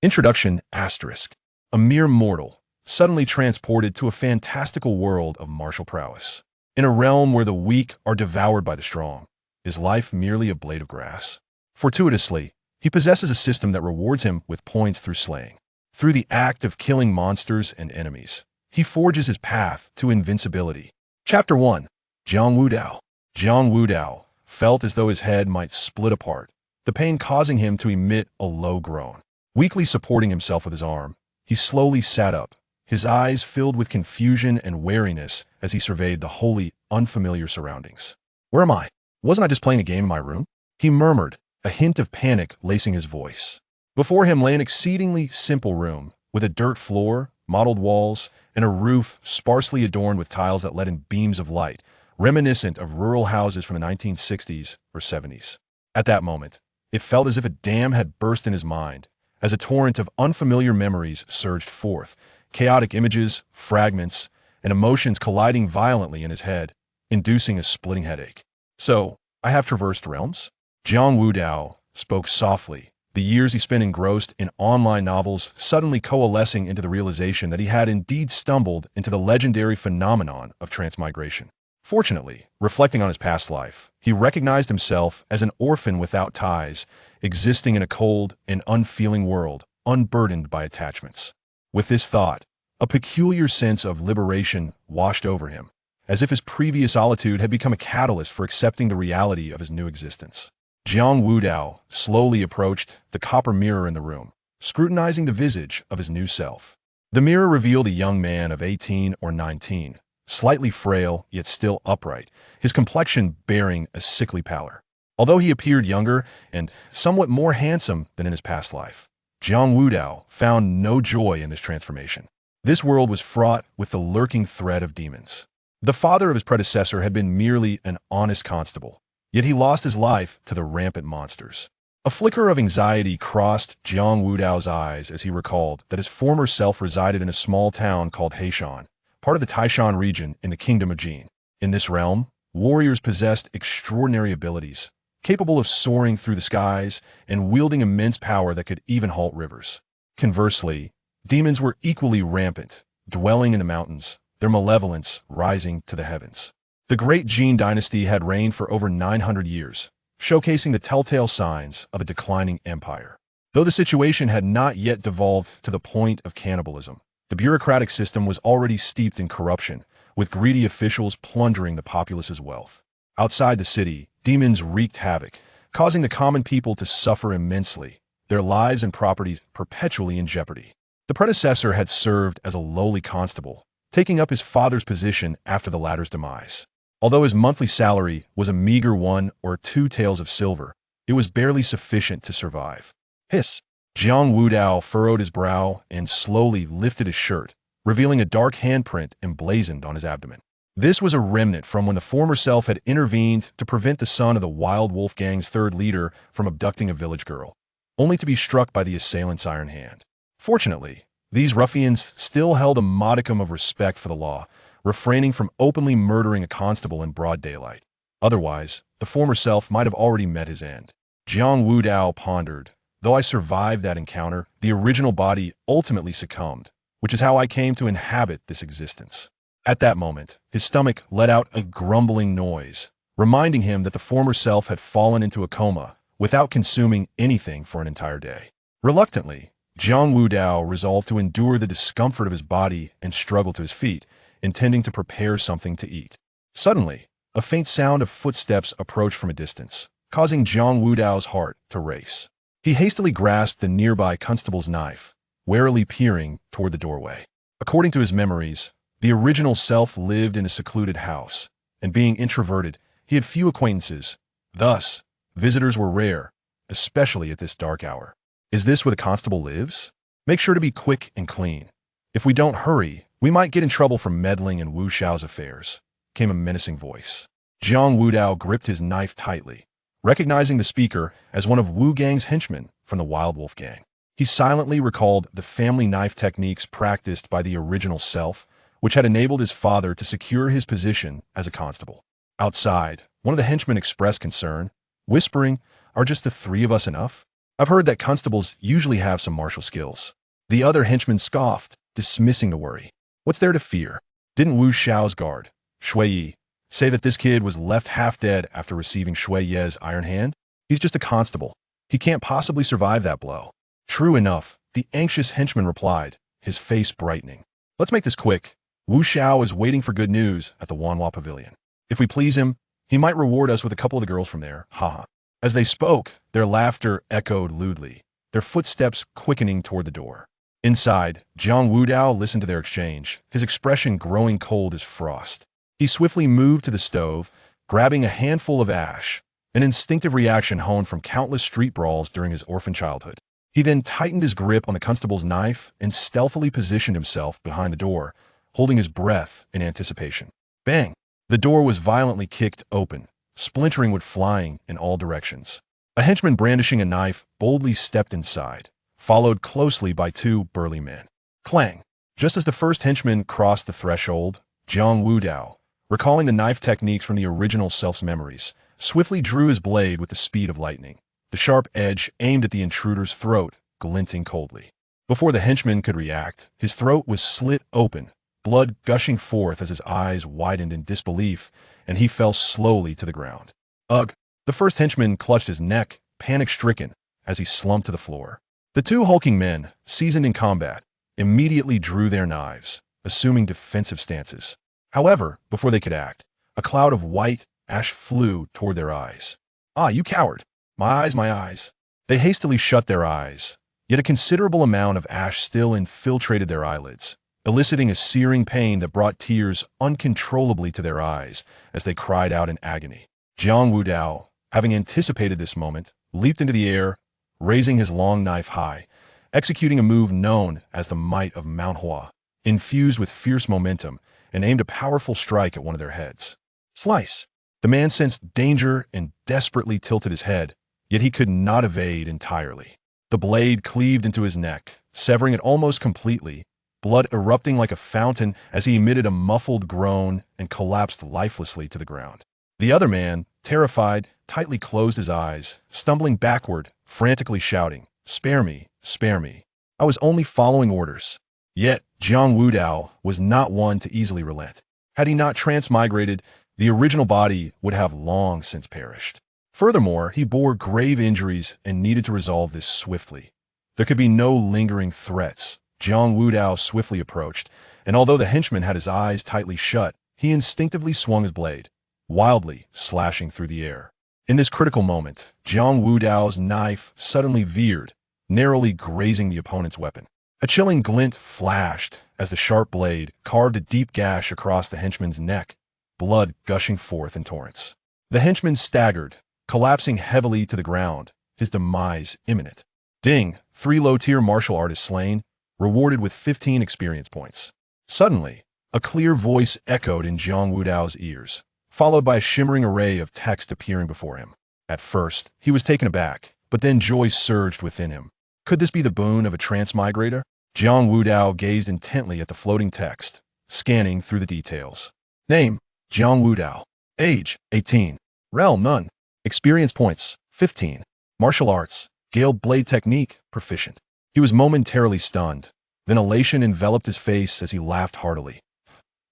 Introduction asterisk. A mere mortal, suddenly transported to a fantastical world of martial prowess. In a realm where the weak are devoured by the strong, is life merely a blade of grass? Fortuitously, he possesses a system that rewards him with points through slaying. Through the act of killing monsters and enemies, he forges his path to invincibility. Chapter 1. Jiang Wudao. Jiang Wudao felt as though his head might split apart, the pain causing him to emit a low groan. Weakly supporting himself with his arm, he slowly sat up, his eyes filled with confusion and wariness as he surveyed the wholly unfamiliar surroundings. Where am I? Wasn't I just playing a game in my room? He murmured, a hint of panic lacing his voice. Before him lay an exceedingly simple room, with a dirt floor, mottled walls, and a roof sparsely adorned with tiles that let in beams of light, reminiscent of rural houses from the 1960s or 70s. At that moment, it felt as if a dam had burst in his mind, as a torrent of unfamiliar memories surged forth, chaotic images, fragments, and emotions colliding violently in his head, inducing a splitting headache. So, I have traversed realms? Jiang Wudao spoke softly, the years he spent engrossed in online novels suddenly coalescing into the realization that he had indeed stumbled into the legendary phenomenon of transmigration. Fortunately, reflecting on his past life, he recognized himself as an orphan without ties, existing in a cold and unfeeling world, unburdened by attachments. With this thought, a peculiar sense of liberation washed over him, as if his previous solitude had become a catalyst for accepting the reality of his new existence. Jiang Wudao slowly approached the copper mirror in the room, scrutinizing the visage of his new self. The mirror revealed a young man of 18 or 19, slightly frail yet still upright, his complexion bearing a sickly pallor. Although he appeared younger and somewhat more handsome than in his past life, Jiang Wudao found no joy in this transformation. This world was fraught with the lurking threat of demons. The father of his predecessor had been merely an honest constable, yet he lost his life to the rampant monsters. A flicker of anxiety crossed Jiang Wudao's eyes as he recalled that his former self resided in a small town called Heishan, part of the Taishan region in the Kingdom of Jin. In this realm, warriors possessed extraordinary abilities, capable of soaring through the skies and wielding immense power that could even halt rivers. Conversely, demons were equally rampant, dwelling in the mountains, their malevolence rising to the heavens. The great Jin dynasty had reigned for over 900 years, showcasing the telltale signs of a declining empire. Though the situation had not yet devolved to the point of cannibalism, the bureaucratic system was already steeped in corruption, with greedy officials plundering the populace's wealth. Outside the city, demons wreaked havoc, causing the common people to suffer immensely, their lives and properties perpetually in jeopardy. The predecessor had served as a lowly constable, taking up his father's position after the latter's demise. Although his monthly salary was a meager 1 or 2 taels of silver, it was barely sufficient to survive. Hiss! Jiang Wudao furrowed his brow and slowly lifted his shirt, revealing a dark handprint emblazoned on his abdomen. This was a remnant from when the former self had intervened to prevent the son of the Wild Wolf Gang's third leader from abducting a village girl, only to be struck by the assailant's iron hand. Fortunately, these ruffians still held a modicum of respect for the law, refraining from openly murdering a constable in broad daylight. Otherwise, the former self might have already met his end. Jiang Wudao pondered, though I survived that encounter, the original body ultimately succumbed, which is how I came to inhabit this existence. At that moment, his stomach let out a grumbling noise, reminding him that the former self had fallen into a coma without consuming anything for an entire day. Reluctantly, Jiang Wudao resolved to endure the discomfort of his body and struggle to his feet, intending to prepare something to eat. Suddenly, a faint sound of footsteps approached from a distance, causing Jiang Wudao's heart to race. He hastily grasped the nearby constable's knife, warily peering toward the doorway. According to his memories, the original self lived in a secluded house, and being introverted, he had few acquaintances. Thus, visitors were rare, especially at this dark hour. Is this where the constable lives? Make sure to be quick and clean. If we don't hurry, we might get in trouble for meddling in Wu Xiao's affairs, came a menacing voice. Jiang Wudao gripped his knife tightly, recognizing the speaker as one of Wu Gang's henchmen from the Wild Wolf Gang. He silently recalled the family knife techniques practiced by the original self, which had enabled his father to secure his position as a constable. Outside, one of the henchmen expressed concern, whispering, "Are just the 3 of us enough?" I've heard that constables usually have some martial skills. The other henchman scoffed, dismissing the worry. What's there to fear? Didn't Wu Xiao's guard, Shui Yi, say that this kid was left half dead after receiving Shui Ye's iron hand? He's just a constable. He can't possibly survive that blow. True enough, the anxious henchman replied, his face brightening. Let's make this quick. Wu Xiao is waiting for good news at the Wanhua Pavilion. If we please him, he might reward us with a couple of the girls from there, haha. As they spoke, their laughter echoed lewdly, their footsteps quickening toward the door. Inside, Jiang Wudao listened to their exchange, his expression growing cold as frost. He swiftly moved to the stove, grabbing a handful of ash, an instinctive reaction honed from countless street brawls during his orphan childhood. He then tightened his grip on the constable's knife and stealthily positioned himself behind the door, holding his breath in anticipation. Bang! The door was violently kicked open, splintering wood flying in all directions. A henchman brandishing a knife boldly stepped inside, followed closely by two burly men. Clang! Just as the first henchman crossed the threshold, Jiang Wudao, recalling the knife techniques from the original self's memories, swiftly drew his blade with the speed of lightning, the sharp edge aimed at the intruder's throat, glinting coldly. Before the henchman could react, his throat was slit open, blood gushing forth as his eyes widened in disbelief, and he fell slowly to the ground. Ugh! The first henchman clutched his neck, panic-stricken, as he slumped to the floor. The two hulking men, seasoned in combat, immediately drew their knives, assuming defensive stances. However, before they could act, a cloud of white ash flew toward their eyes. Ah, you coward! My eyes, my eyes! They hastily shut their eyes, yet a considerable amount of ash still infiltrated their eyelids, eliciting a searing pain that brought tears uncontrollably to their eyes as they cried out in agony. Jiang Wudao, having anticipated this moment, leaped into the air, raising his long knife high, executing a move known as the Might of Mount Hua, infused with fierce momentum, and aimed a powerful strike at one of their heads. Slice! The man sensed danger and desperately tilted his head, yet he could not evade entirely. The blade cleaved into his neck, severing it almost completely, blood erupting like a fountain as he emitted a muffled groan and collapsed lifelessly to the ground. The other man, terrified, tightly closed his eyes, stumbling backward, frantically shouting, "Spare me, spare me. I was only following orders." Yet, Jiang Wudao was not one to easily relent. Had he not transmigrated, the original body would have long since perished. Furthermore, he bore grave injuries and needed to resolve this swiftly. There could be no lingering threats. Jiang Wudao swiftly approached, and although the henchman had his eyes tightly shut, he instinctively swung his blade, wildly slashing through the air. In this critical moment, Jiang Wudao's knife suddenly veered, narrowly grazing the opponent's weapon. A chilling glint flashed as the sharp blade carved a deep gash across the henchman's neck, blood gushing forth in torrents. The henchman staggered, collapsing heavily to the ground, his demise imminent. Ding! 3 low-tier martial artists slain, rewarded with 15 experience points. Suddenly, a clear voice echoed in Jiang Wudao's ears, followed by a shimmering array of text appearing before him. At first, he was taken aback, but then joy surged within him. Could this be the boon of a transmigrator? Jiang Wudao gazed intently at the floating text, scanning through the details. Name: Jiang Wudao. Age: 18. Realm: none. Experience points: 15. Martial arts: Gale Blade Technique: proficient. He was momentarily stunned. Then elation enveloped his face as he laughed heartily.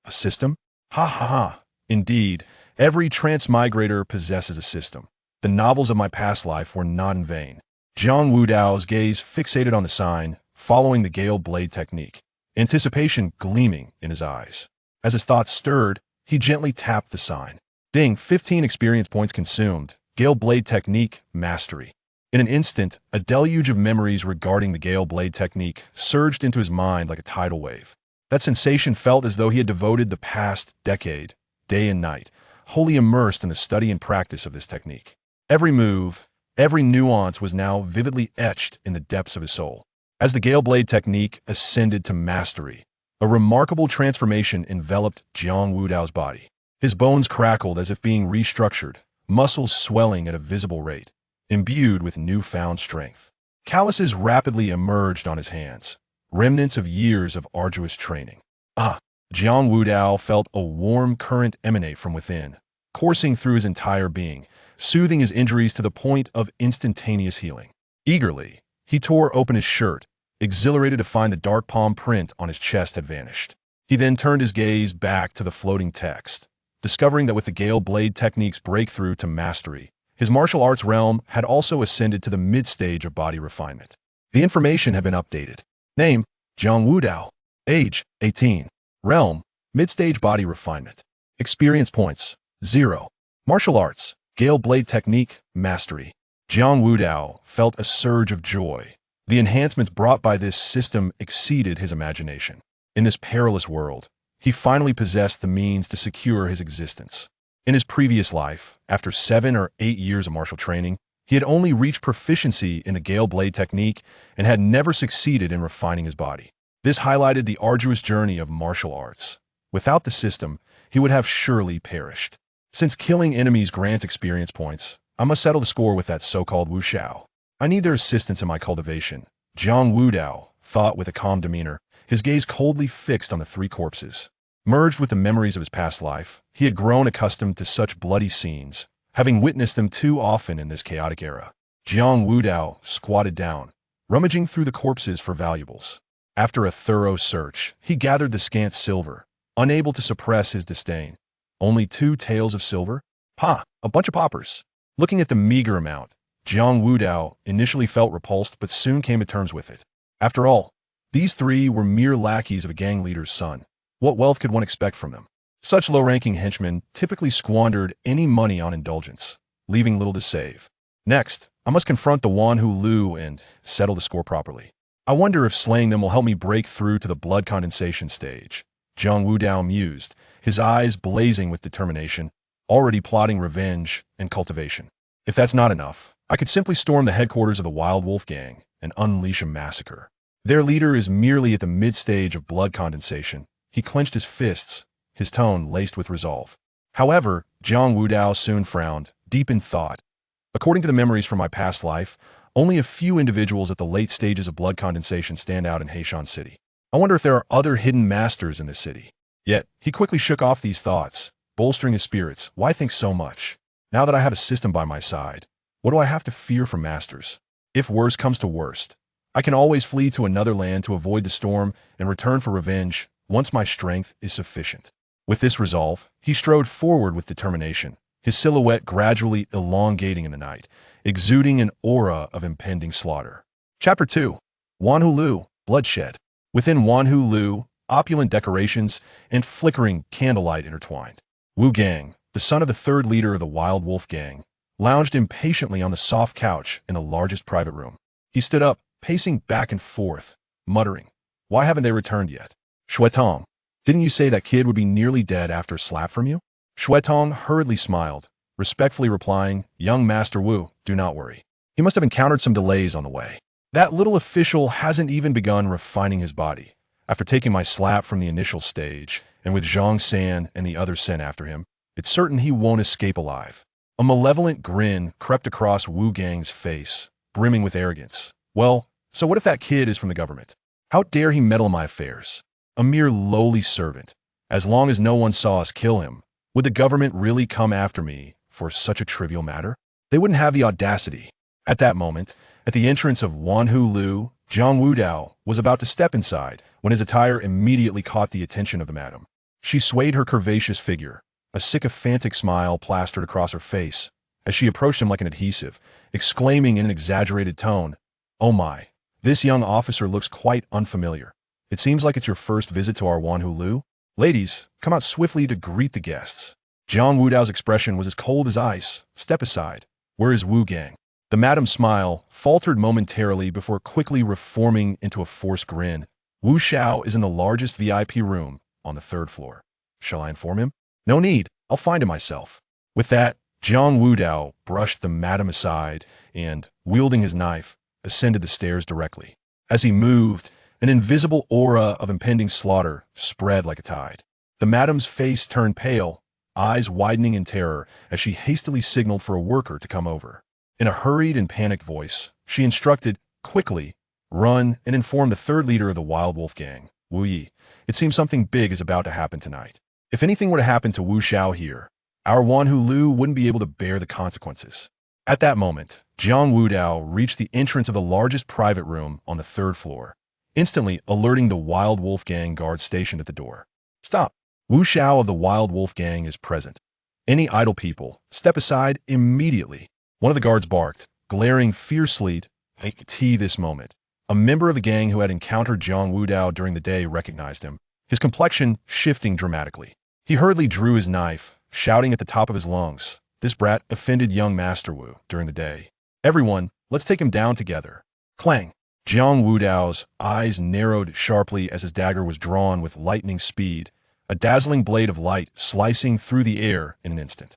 A system? Ha ha ha. Indeed, every transmigrator possesses a system. The novels of my past life were not in vain. Jiang Wudao's gaze fixated on the sign, following the Gale Blade Technique, anticipation gleaming in his eyes. As his thoughts stirred, he gently tapped the sign. Ding! 15 experience points consumed. Gale Blade Technique: Mastery. In an instant, a deluge of memories regarding the Gale Blade Technique surged into his mind like a tidal wave. That sensation felt as though he had devoted the past decade, day and night, wholly immersed in the study and practice of this technique. Every move, every nuance was now vividly etched in the depths of his soul. As the Gale Blade Technique ascended to mastery, a remarkable transformation enveloped Jiang Wudao's body. His bones crackled as if being restructured, muscles swelling at a visible rate, imbued with newfound strength. Calluses rapidly emerged on his hands, remnants of years of arduous training. Ah! Jiang Wudao felt a warm current emanate from within, coursing through his entire being, soothing his injuries to the point of instantaneous healing. Eagerly, he tore open his shirt, exhilarated to find the dark palm print on his chest had vanished. He then turned his gaze back to the floating text, discovering that with the Gale Blade technique's breakthrough to mastery, his martial arts realm had also ascended to the mid-stage of body refinement. The information had been updated. Name, Jiang Wudao. Age, 18. Realm, mid-stage body refinement. Experience points, 0. Martial arts, Gale Blade technique, mastery. Jiang Wudao felt a surge of joy. The enhancements brought by this system exceeded his imagination. In this perilous world, he finally possessed the means to secure his existence. In his previous life, after 7 or 8 years of martial training, he had only reached proficiency in the Gale Blade technique and had never succeeded in refining his body. This highlighted the arduous journey of martial arts. Without the system, he would have surely perished. Since killing enemies grants experience points, I must settle the score with that so-called Wu Xiao. I need their assistance in my cultivation. Jiang Wudao thought with a calm demeanor, his gaze coldly fixed on the 3 corpses. Merged with the memories of his past life, he had grown accustomed to such bloody scenes, having witnessed them too often in this chaotic era. Jiang Wudao squatted down, rummaging through the corpses for valuables. After a thorough search, he gathered the scant silver, unable to suppress his disdain. Only 2 taels of silver? Ha! A bunch of paupers. Looking at the meager amount, Jiang Wudao initially felt repulsed but soon came to terms with it. After all, these 3 were mere lackeys of a gang leader's son. What wealth could one expect from them? Such low-ranking henchmen typically squandered any money on indulgence, leaving little to save. Next, I must confront the Wanhu Lu and settle the score properly. I wonder if slaying them will help me break through to the blood condensation stage. Jiang Wudao mused, his eyes blazing with determination, already plotting revenge and cultivation. If that's not enough, I could simply storm the headquarters of the Wild Wolf Gang and unleash a massacre. Their leader is merely at the mid-stage of blood condensation. He clenched his fists, his tone laced with resolve. However, Jiang Wudao soon frowned, deep in thought. According to the memories from my past life, only a few individuals at the late stages of blood condensation stand out in Heishan City. I wonder if there are other hidden masters in this city. Yet, he quickly shook off these thoughts, bolstering his spirits. Why think so much? Now that I have a system by my side, what do I have to fear from masters? If worst comes to worst, I can always flee to another land to avoid the storm and return for revenge once my strength is sufficient. With this resolve, he strode forward with determination, his silhouette gradually elongating in the night, exuding an aura of impending slaughter. Chapter 2. Wanhu Lu, Bloodshed. Within Wanhu Lu, opulent decorations and flickering candlelight intertwined. Wu Gang, the son of the 3rd leader of the Wild Wolf Gang, lounged impatiently on the soft couch in the largest private room. He stood up, pacing back and forth, muttering, "Why haven't they returned yet? Shuetong, didn't you say that kid would be nearly dead after a slap from you?" Shuetong hurriedly smiled, respectfully replying, "Young Master Wu, do not worry. He must have encountered some delays on the way. That little official hasn't even begun refining his body. After taking my slap from the initial stage, and with Zhang San and the others sent after him, it's certain he won't escape alive." A malevolent grin crept across Wu Gang's face, brimming with arrogance. "Well, so what if that kid is from the government? How dare he meddle in my affairs? A mere lowly servant. As long as no one saw us kill him, would the government really come after me for such a trivial matter? They wouldn't have the audacity." At that moment, at the entrance of Wanhu Lu, Jiang Wudao was about to step inside when his attire immediately caught the attention of the madam. She swayed her curvaceous figure, a sycophantic smile plastered across her face, as she approached him like an adhesive, exclaiming in an exaggerated tone, "Oh my, this young officer looks quite unfamiliar. It seems like it's your first visit to our Wanhu Lu. Ladies, come out swiftly to greet the guests." Jiang Wudao's expression was as cold as ice. "Step aside. Where is Wu Gang?" The madam's smile faltered momentarily before quickly reforming into a forced grin. "Wu Xiao is in the largest VIP room on the 3rd floor. Shall I inform him?" "No need. I'll find him myself." With that, Jiang Wudao brushed the madam aside and, wielding his knife, ascended the stairs directly. As he moved, an invisible aura of impending slaughter spread like a tide. The madam's face turned pale, eyes widening in terror as she hastily signaled for a worker to come over. In a hurried and panicked voice, she instructed, "Quickly, run and inform the 3rd leader of the Wild Wolf Gang, Wu Yi. It seems something big is about to happen tonight. If anything were to happen to Wu Xiao here, our Wanhu Lu wouldn't be able to bear the consequences." At that moment, Jiang Wudao reached the entrance of the largest private room on the third floor, instantly alerting the Wild Wolf Gang guards stationed at the door. Stop! Wu Xiao of the Wild Wolf Gang is present. Any idle people, step aside immediately. One of the guards barked, glaring fiercely at this moment. A member of the gang who had encountered Jiang Wudao during the day recognized him, his complexion shifting dramatically. He hurriedly drew his knife, shouting at the top of his lungs, "This brat offended young Master Wu during the day. Everyone, let's take him down together." Clang! Jiang Wudao's eyes narrowed sharply as his dagger was drawn with lightning speed, a dazzling blade of light slicing through the air in an instant.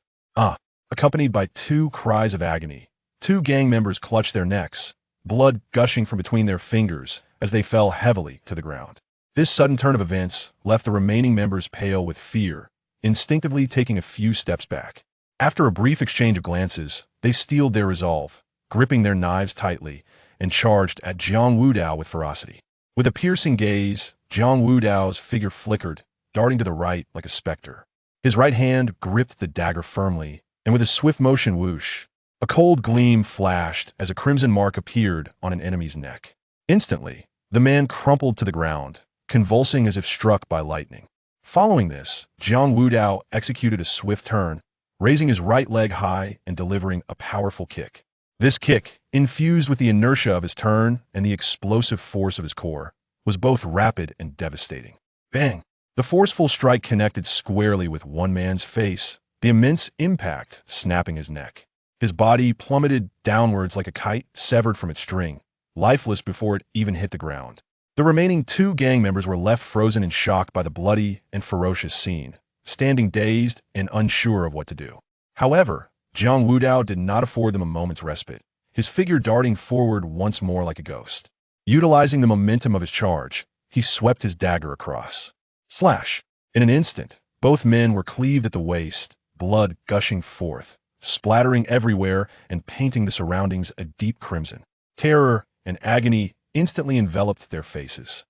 Accompanied by two cries of agony. Two gang members clutched their necks, blood gushing from between their fingers as they fell heavily to the ground. This sudden turn of events left the remaining members pale with fear, instinctively taking a few steps back. After a brief exchange of glances, they steeled their resolve, gripping their knives tightly, and charged at Jiang Wudao with ferocity. With a piercing gaze, Jiang Wudao's figure flickered, darting to the right like a specter. His right hand gripped the dagger firmly, and with a swift motion whoosh, a cold gleam flashed as a crimson mark appeared on an enemy's neck. Instantly, the man crumpled to the ground, convulsing as if struck by lightning. Following this, Jiang Wudao executed a swift turn, raising his right leg high and delivering a powerful kick. This kick, infused with the inertia of his turn and the explosive force of his core, was both rapid and devastating. Bang! The forceful strike connected squarely with one man's face, the immense impact snapping his neck. His body plummeted downwards like a kite severed from its string, lifeless before it even hit the ground. The remaining two gang members were left frozen in shock by the bloody and ferocious scene, standing dazed and unsure of what to do. However, Jiang Wudao did not afford them a moment's respite, his figure darting forward once more like a ghost. Utilizing the momentum of his charge, he swept his dagger across. Slash! In an instant, both men were cleaved at the waist, blood gushing forth, splattering everywhere and painting the surroundings a deep crimson. Terror and agony instantly enveloped their faces.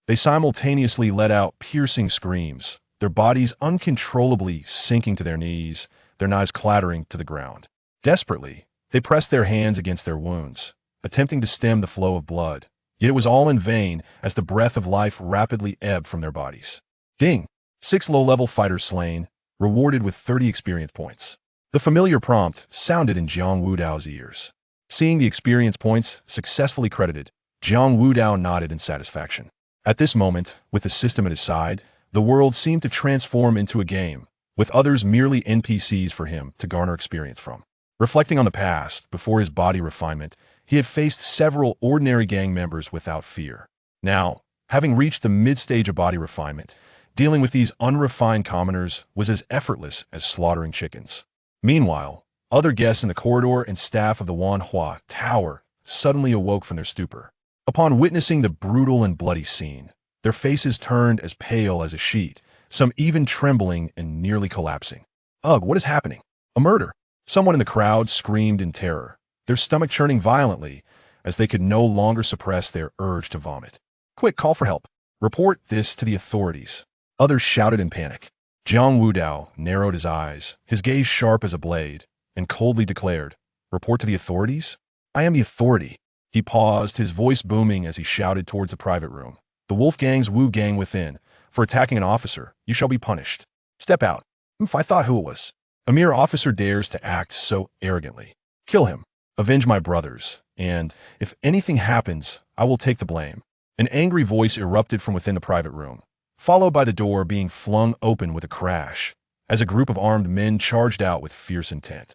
They simultaneously let out piercing screams, their bodies uncontrollably sinking to their knees, their knives clattering to the ground. Desperately, they pressed their hands against their wounds, attempting to stem the flow of blood. Yet it was all in vain as the breath of life rapidly ebbed from their bodies. Ding! 6 low-level fighters slain, rewarded with 30 experience points. The familiar prompt sounded in Jiang Wudao's ears. Seeing the experience points successfully credited, Jiang Wudao nodded in satisfaction. At this moment, with the system at his side, the world seemed to transform into a game, with others merely NPCs for him to garner experience from. Reflecting on the past, before his body refinement, he had faced several ordinary gang members without fear. Now, having reached the mid-stage of body refinement, dealing with these unrefined commoners was as effortless as slaughtering chickens. Meanwhile, other guests in the corridor and staff of the Wanhua Tower suddenly awoke from their stupor. Upon witnessing the brutal and bloody scene, their faces turned as pale as a sheet, some even trembling and nearly collapsing. Ugh, what is happening? A murder! Someone in the crowd screamed in terror, their stomach churning violently as they could no longer suppress their urge to vomit. Quick, call for help. Report this to the authorities. Others shouted in panic. Jiang Wudao narrowed his eyes, his gaze sharp as a blade, and coldly declared, "Report to the authorities? I am the authority." He paused, his voice booming as he shouted towards the private room. "The Wolf Gang's Wu Gang within. For attacking an officer, you shall be punished. Step out." I thought who it was. A mere officer dares to act so arrogantly. Kill him. Avenge my brothers, and, if anything happens, I will take the blame. An angry voice erupted from within the private room, followed by the door being flung open with a crash, as a group of armed men charged out with fierce intent.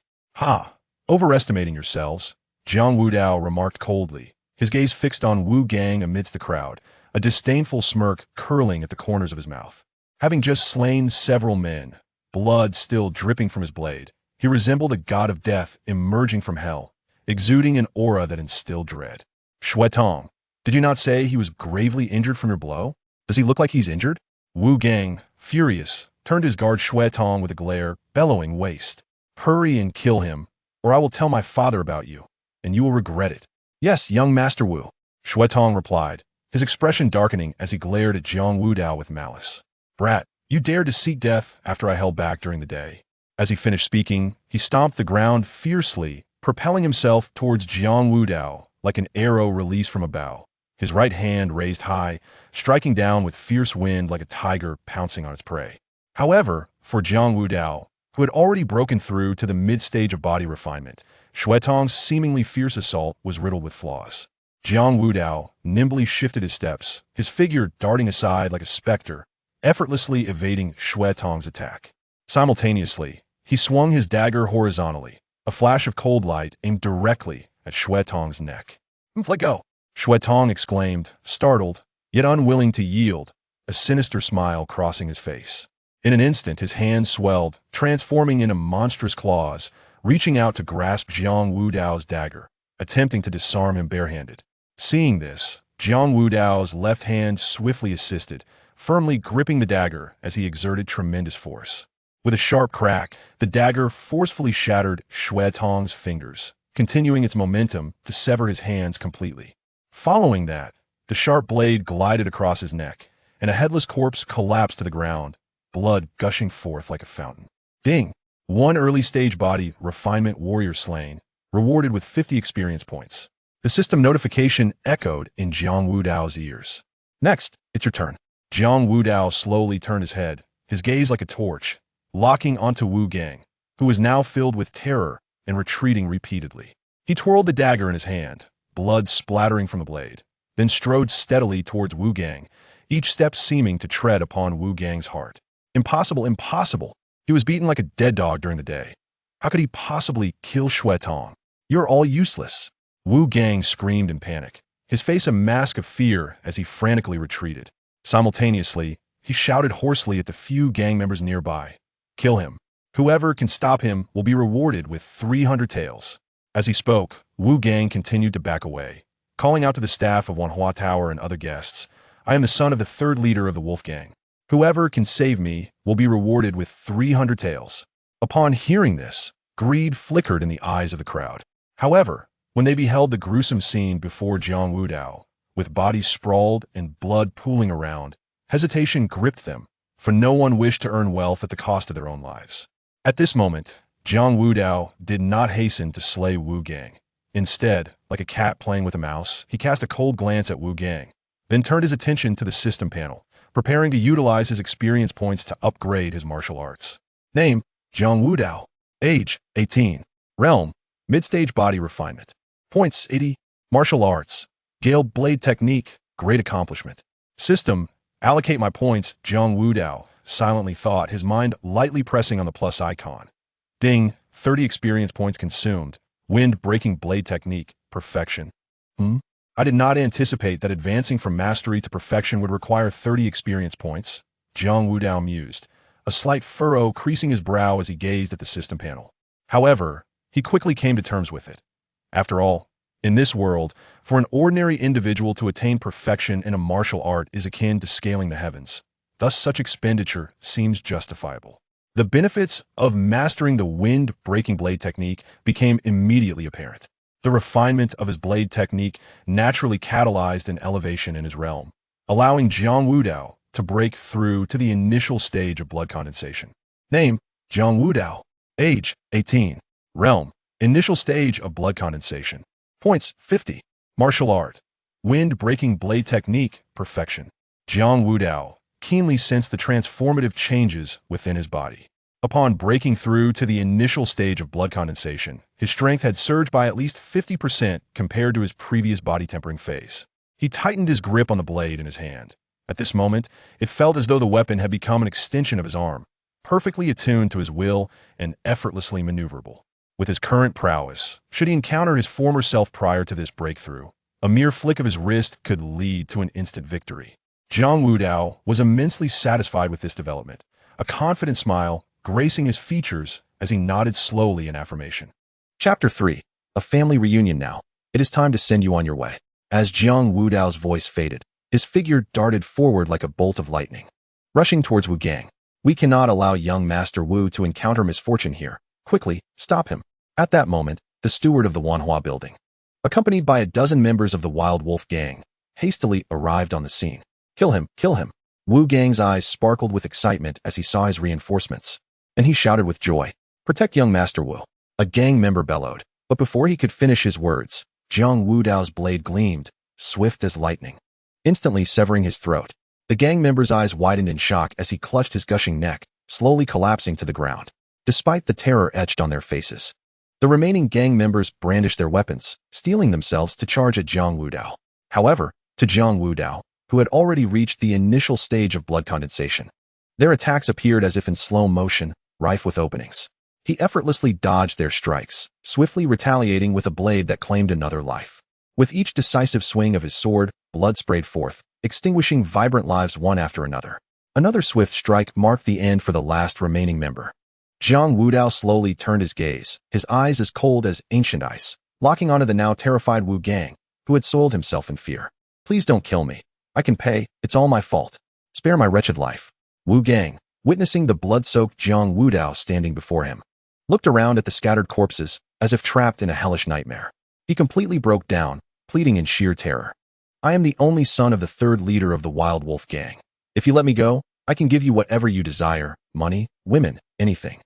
Overestimating yourselves, Jiang Wudao remarked coldly, his gaze fixed on Wu Gang amidst the crowd, a disdainful smirk curling at the corners of his mouth. Having just slain several men, blood still dripping from his blade, he resembled a god of death emerging from hell, exuding an aura that instilled dread. Shuetong, did you not say he was gravely injured from your blow? Does he look like he's injured? Wu Gang, furious, turned his guard Shuetong with a glare, bellowing waste. Hurry and kill him, or I will tell my father about you, and you will regret it. Yes, young Master Wu, Shuetong replied, his expression darkening as he glared at Jiang Wudao with malice. Brat, you dared to seek death after I held back during the day. As he finished speaking, he stomped the ground fiercely, propelling himself towards Jiang Wudao like an arrow released from a bow, his right hand raised high, striking down with fierce wind like a tiger pouncing on its prey. However, for Jiang Wudao, who had already broken through to the mid-stage of body refinement, Shuetong's seemingly fierce assault was riddled with flaws. Jiang Wudao nimbly shifted his steps, his figure darting aside like a specter, effortlessly evading Shuetong's attack. Simultaneously, he swung his dagger horizontally, a flash of cold light aimed directly at Shuetong's neck. "Let go!" Shuetong exclaimed, startled, yet unwilling to yield, a sinister smile crossing his face. In an instant, his hand swelled, transforming into monstrous claws, reaching out to grasp Jiang Wudao's dagger, attempting to disarm him barehanded. Seeing this, Jiang Wudao's left hand swiftly assisted, firmly gripping the dagger as he exerted tremendous force. With a sharp crack, the dagger forcefully shattered Shuetong's fingers, continuing its momentum to sever his hands completely. Following that, the sharp blade glided across his neck, and a headless corpse collapsed to the ground, blood gushing forth like a fountain. Ding! One early-stage body refinement warrior slain, rewarded with 50 experience points. The system notification echoed in Jiang Wudao's ears. "Next, it's your turn." Jiang Wudao slowly turned his head, his gaze like a torch, locking onto Wu Gang, who was now filled with terror and retreating repeatedly. He twirled the dagger in his hand, blood splattering from the blade, then strode steadily towards Wu Gang, each step seeming to tread upon Wu Gang's heart. Impossible, impossible! He was beaten like a dead dog during the day. How could he possibly kill Shuetong? "You're all useless!" Wu Gang screamed in panic, his face a mask of fear as he frantically retreated. Simultaneously, he shouted hoarsely at the few gang members nearby, "Kill him! Whoever can stop him will be rewarded with 300 taels." As he spoke, Wu Gang continued to back away, calling out to the staff of Wanhua Tower and other guests, "I am the son of the third leader of the Wolf Gang. Whoever can save me will be rewarded with 300 taels." Upon hearing this, greed flickered in the eyes of the crowd. However, when they beheld the gruesome scene before Jiang Wudao, with bodies sprawled and blood pooling around, hesitation gripped them, for no one wished to earn wealth at the cost of their own lives. At this moment, Jiang Wudao did not hasten to slay Wu Gang. Instead, like a cat playing with a mouse, he cast a cold glance at Wu Gang, then turned his attention to the system panel, preparing to utilize his experience points to upgrade his martial arts. Name: Jiang Wudao. Age: 18. Realm: mid-stage body refinement. Points: 80. Martial arts: Gale Blade Technique, great accomplishment. System: allocate my points. Jiang Wudao silently thought, his mind lightly pressing on the plus icon. Ding! 30 experience points consumed. Wind-breaking blade technique, perfection. I did not anticipate that advancing from mastery to perfection would require 30 experience points, Jiang Wudao mused, a slight furrow creasing his brow as he gazed at the system panel. However, he quickly came to terms with it. After all, in this world, for an ordinary individual to attain perfection in a martial art is akin to scaling the heavens. Thus, such expenditure seems justifiable. The benefits of mastering the wind-breaking blade technique became immediately apparent. The refinement of his blade technique naturally catalyzed an elevation in his realm, allowing Jiang Wudao to break through to the initial stage of blood condensation. Name: Jiang Wudao. Age: 18. Realm: initial stage of blood condensation. Points: 50. Martial art: wind-breaking blade technique, perfection. Jiang Wudao keenly sensed the transformative changes within his body. Upon breaking through to the initial stage of blood condensation, his strength had surged by at least 50% compared to his previous body tempering phase. He tightened his grip on the blade in his hand. At this moment, it felt as though the weapon had become an extension of his arm, perfectly attuned to his will and effortlessly maneuverable. With his current prowess, should he encounter his former self prior to this breakthrough, a mere flick of his wrist could lead to an instant victory. Jiang Wudao was immensely satisfied with this development, a confident smile gracing his features as he nodded slowly in affirmation. Chapter 3. A family reunion now. It is time to send you on your way. As Jiang Wudao's voice faded, his figure darted forward like a bolt of lightning. Rushing towards Wu Gang. "We cannot allow young Master Wu to encounter misfortune here. Quickly, stop him." At that moment, the steward of the Wanhua building, accompanied by a dozen members of the Wild Wolf Gang, hastily arrived on the scene. "Kill him, kill him." Wu Gang's eyes sparkled with excitement as he saw his reinforcements, and he shouted with joy, "Protect young Master Wu." A gang member bellowed, But before he could finish his words, Jiang Wudao's blade gleamed, swift as lightning, instantly severing his throat. The gang member's eyes widened in shock as he clutched his gushing neck, slowly collapsing to the ground. Despite the terror etched on their faces, the remaining gang members brandished their weapons, steeling themselves to charge at Jiang Wudao. However, to Jiang Wudao, who had already reached the initial stage of blood condensation, their attacks appeared as if in slow motion, rife with openings. He effortlessly dodged their strikes, swiftly retaliating with a blade that claimed another life. With each decisive swing of his sword, blood sprayed forth, extinguishing vibrant lives one after another. Another swift strike marked the end for the last remaining member. Jiang Wudao slowly turned his gaze, his eyes as cold as ancient ice, locking onto the now terrified Wu Gang, who had soiled himself in fear. Please don't kill me. I can pay, it's all my fault. Spare my wretched life. Wu Gang, witnessing the blood-soaked Jiang Wudao standing before him, looked around at the scattered corpses, as if trapped in a hellish nightmare. He completely broke down, pleading in sheer terror. I am the only son of the third leader of the Wild Wolf Gang. If you let me go, I can give you whatever you desire, money, women, anything.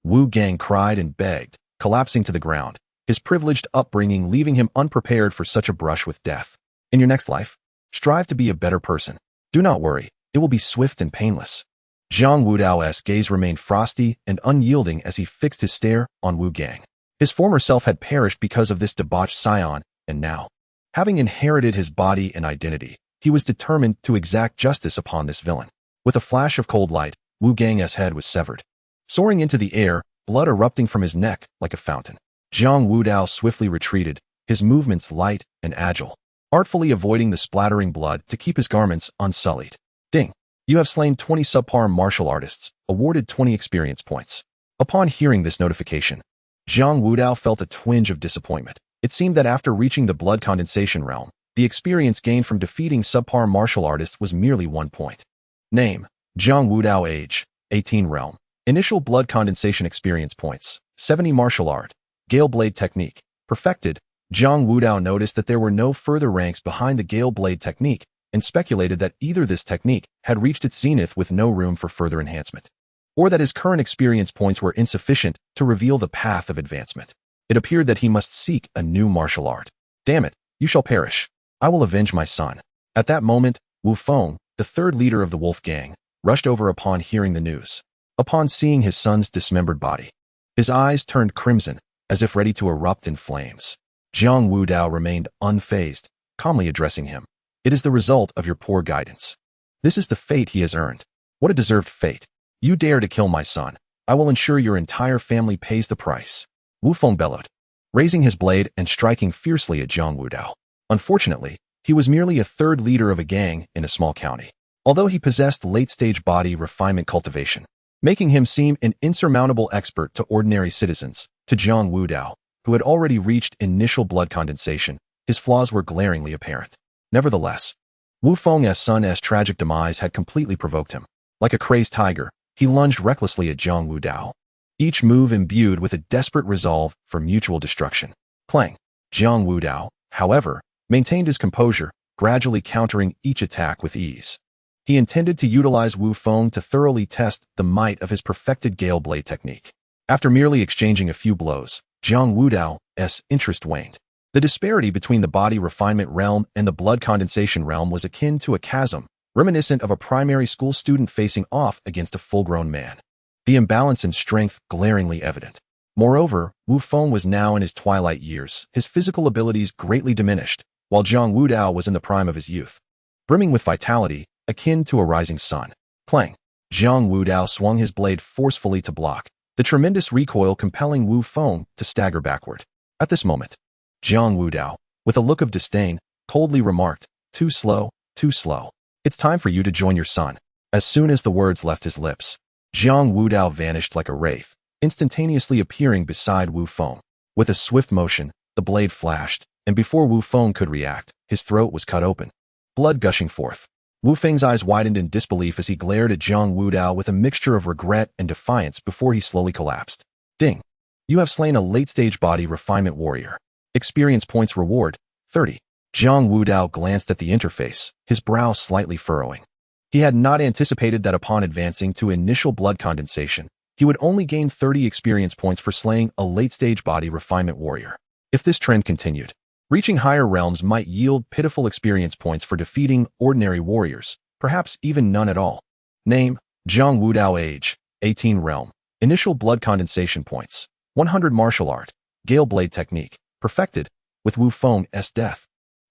Wu Gang cried and begged, collapsing to the ground, his privileged upbringing leaving him unprepared for such a brush with death. In your next life, strive to be a better person. Do not worry, it will be swift and painless. Jiang Wudao's gaze remained frosty and unyielding as he fixed his stare on Wu Gang. His former self had perished because of this debauched scion, and now, having inherited his body and identity, he was determined to exact justice upon this villain. With a flash of cold light, Wu Gang's head was severed. Soaring into the air, blood erupting from his neck like a fountain. Jiang Wudao swiftly retreated, his movements light and agile, artfully avoiding the splattering blood to keep his garments unsullied. Ding! You have slain 20 subpar martial artists, awarded 20 experience points. Upon hearing this notification, Jiang Wudao felt a twinge of disappointment. It seemed that after reaching the blood condensation realm, the experience gained from defeating subpar martial artists was merely 1 point. Name: Jiang Wudao. Age: 18. Realm: Initial blood condensation experience points: 70. Martial art: Gale Blade Technique. Perfected. Jiang Wudao noticed that there were no further ranks behind the Gale Blade Technique and speculated that either this technique had reached its zenith with no room for further enhancement, or that his current experience points were insufficient to reveal the path of advancement. It appeared that he must seek a new martial art. Damn it, you shall perish. I will avenge my son. At that moment, Wu Feng, the third leader of the Wolf Gang, rushed over upon hearing the news. Upon seeing his son's dismembered body, his eyes turned crimson, as if ready to erupt in flames. Jiang Wudao remained unfazed, calmly addressing him. It is the result of your poor guidance. This is the fate he has earned. What a deserved fate. You dare to kill my son. I will ensure your entire family pays the price. Wu Feng bellowed, raising his blade and striking fiercely at Jiang Wudao. Unfortunately, he was merely a third leader of a gang in a small county, although he possessed late-stage body refinement cultivation, making him seem an insurmountable expert to ordinary citizens. To Jiang Wudao, who had already reached initial blood condensation, his flaws were glaringly apparent. Nevertheless, Wu Feng's son's tragic demise had completely provoked him. Like a crazed tiger, he lunged recklessly at Jiang Wudao, each move imbued with a desperate resolve for mutual destruction. Clang! Jiang Wudao, however, maintained his composure, gradually countering each attack with ease. He intended to utilize Wu Feng to thoroughly test the might of his perfected Gale Blade technique. After merely exchanging a few blows, Jiang Wudao's interest waned. The disparity between the body refinement realm and the blood condensation realm was akin to a chasm, reminiscent of a primary school student facing off against a full-grown man. The imbalance in strength glaringly evident. Moreover, Wu Feng was now in his twilight years, his physical abilities greatly diminished, while Jiang Wudao was in the prime of his youth, brimming with vitality, akin to a rising sun. Clang! Jiang Wudao swung his blade forcefully to block, the tremendous recoil compelling Wu Feng to stagger backward. At this moment, Jiang Wudao, with a look of disdain, coldly remarked, Too slow, too slow. It's time for you to join your son. As soon as the words left his lips, Jiang Wudao vanished like a wraith, instantaneously appearing beside Wu Feng. With a swift motion, the blade flashed, and before Wu Feng could react, his throat was cut open, blood gushing forth. Wu Feng's eyes widened in disbelief as he glared at Jiang Wudao with a mixture of regret and defiance before he slowly collapsed. Ding! You have slain a late-stage body refinement warrior. Experience points reward, 30. Jiang Wudao glanced at the interface, his brow slightly furrowing. He had not anticipated that upon advancing to initial blood condensation, he would only gain 30 experience points for slaying a late-stage body refinement warrior. If this trend continued, reaching higher realms might yield pitiful experience points for defeating ordinary warriors, perhaps even none at all. Name, Jiang Wudao. Age, 18. Realm. Initial blood condensation points, 100. Martial art, Gale Blade technique, perfected, with Wu Feng's death.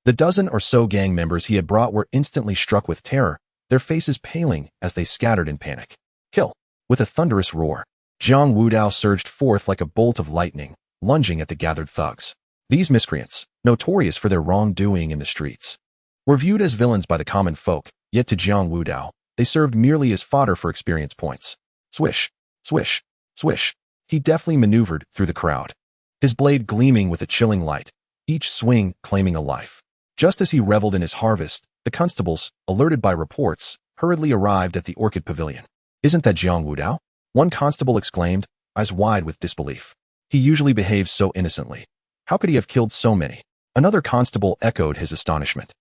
The dozen or so gang members he had brought were instantly struck with terror, their faces paling as they scattered in panic. Kill! With a thunderous roar, Jiang Wudao surged forth like a bolt of lightning, lunging at the gathered thugs. These miscreants, notorious for their wrongdoing in the streets, were viewed as villains by the common folk, yet to Jiang Wudao, they served merely as fodder for experience points. Swish, swish, swish. He deftly maneuvered through the crowd, his blade gleaming with a chilling light, each swing claiming a life. Just as he reveled in his harvest, the constables, alerted by reports, hurriedly arrived at the Orchid Pavilion. Isn't that Jiang Wudao? One constable exclaimed, eyes wide with disbelief. He usually behaves so innocently. How could he have killed so many? Another constable echoed his astonishment,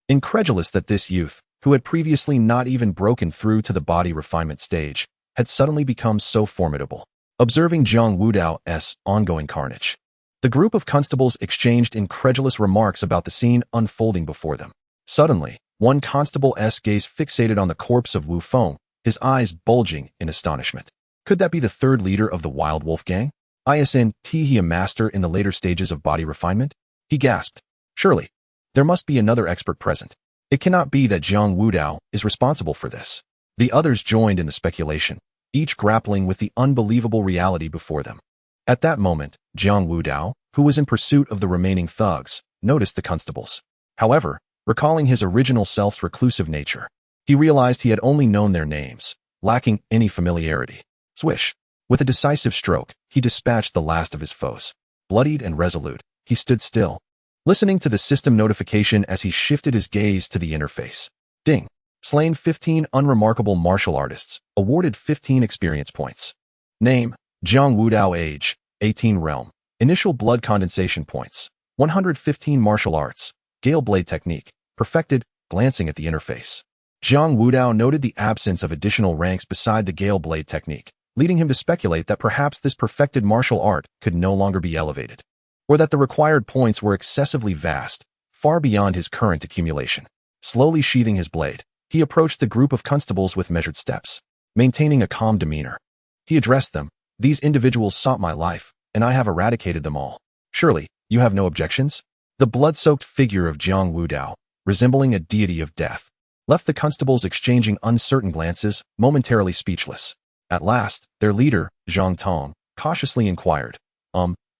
incredulous that this youth, who had previously not even broken through to the body refinement stage, had suddenly become so formidable. Observing Jiang Wudao's ongoing carnage, the group of constables exchanged incredulous remarks about the scene unfolding before them. Suddenly, one constable's gaze fixated on the corpse of Wu Feng, his eyes bulging in astonishment. Could that be the third leader of the Wild Wolf gang? Isn't he a master in the later stages of body refinement? He gasped. Surely, there must be another expert present. It cannot be that Jiang Wudao is responsible for this. The others joined in the speculation, each grappling with the unbelievable reality before them. At that moment, Jiang Wudao, who was in pursuit of the remaining thugs, noticed the constables. However, recalling his original self's reclusive nature, he realized he had only known their names, lacking any familiarity. Swish! With a decisive stroke, he dispatched the last of his foes. Bloodied and resolute, he stood still, listening to the system notification as he shifted his gaze to the interface. Ding! Slain 15 unremarkable martial artists, awarded 15 experience points. Name, Jiang Wudao. Age, 18. Realm. Initial blood condensation points, 115. Martial arts, Gale Blade technique, perfected, glancing at the interface. Jiang Wudao noted the absence of additional ranks beside the Gale Blade technique, leading him to speculate that perhaps this perfected martial art could no longer be elevated, or that the required points were excessively vast, far beyond his current accumulation. Slowly sheathing his blade, he approached the group of constables with measured steps, maintaining a calm demeanor. He addressed them. These individuals sought my life, and I have eradicated them all. Surely, you have no objections? The blood-soaked figure of Jiang Wudao, resembling a deity of death, left the constables exchanging uncertain glances, momentarily speechless. At last, their leader, Zhang Tong, cautiously inquired,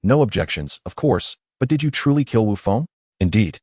no objections, of course, but did you truly kill Wu Feng? Indeed.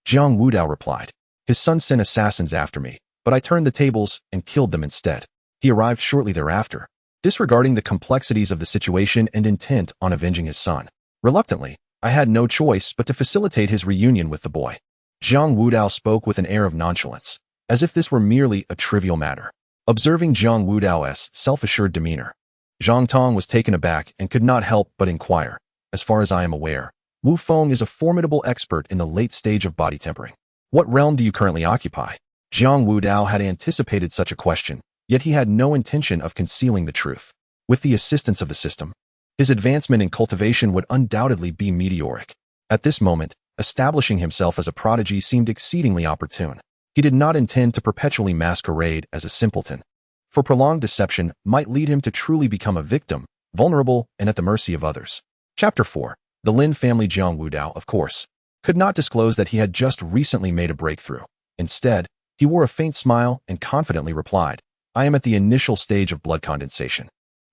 Jiang Wudao replied. His son sent assassins after me, but I turned the tables and killed them instead. He arrived shortly thereafter, disregarding the complexities of the situation and intent on avenging his son. Reluctantly, I had no choice but to facilitate his reunion with the boy. Jiang Wudao spoke with an air of nonchalance, as if this were merely a trivial matter. Observing Jiang Wudao's self-assured demeanor, Zhang Tong was taken aback and could not help but inquire. As far as I am aware, Wu Feng is a formidable expert in the late stage of body tempering. What realm do you currently occupy? Jiang Wudao had anticipated such a question, yet he had no intention of concealing the truth. With the assistance of the system, his advancement in cultivation would undoubtedly be meteoric. At this moment, establishing himself as a prodigy seemed exceedingly opportune. He did not intend to perpetually masquerade as a simpleton, for prolonged deception might lead him to truly become a victim, vulnerable and at the mercy of others. Chapter 4. The Lin family. Jiang Wudao, of course, could not disclose that he had just recently made a breakthrough. Instead, he wore a faint smile and confidently replied, I am at the initial stage of blood condensation,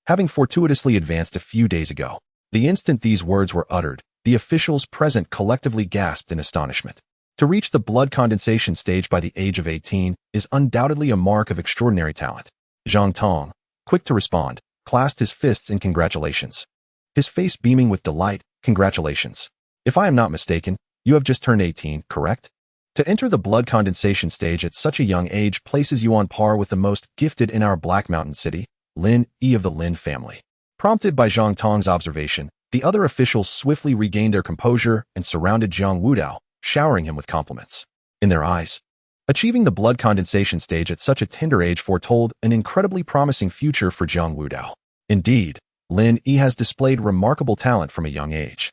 having fortuitously advanced a few days ago. The instant these words were uttered, the officials present collectively gasped in astonishment. To reach the blood condensation stage by the age of 18 is undoubtedly a mark of extraordinary talent. Zhang Tong, quick to respond, clasped his fists in congratulations, his face beaming with delight. Congratulations. If I am not mistaken, you have just turned 18, correct? To enter the blood condensation stage at such a young age places you on par with the most gifted in our Black Mountain city, Lin of the Lin family. Prompted by Zhang Tong's observation, the other officials swiftly regained their composure and surrounded Jiang Wudao, showering him with compliments. In their eyes, achieving the blood condensation stage at such a tender age foretold an incredibly promising future for Jiang Wudao. Indeed, Lin has displayed remarkable talent from a young age,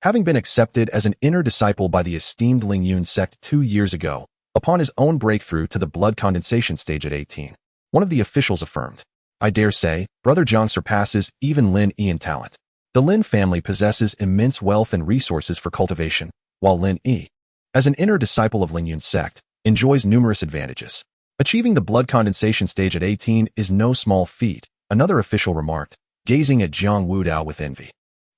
Having been accepted as an inner disciple by the esteemed Lingyun sect 2 years ago, upon his own breakthrough to the blood condensation stage at 18, one of the officials affirmed, "I dare say, Brother Jiang surpasses even Lin Yi in talent. The Lin family possesses immense wealth and resources for cultivation, while Lin Yi, as an inner disciple of Lingyun's sect, enjoys numerous advantages. Achieving the blood condensation stage at 18 is no small feat," another official remarked, gazing at Jiang Wudao with envy.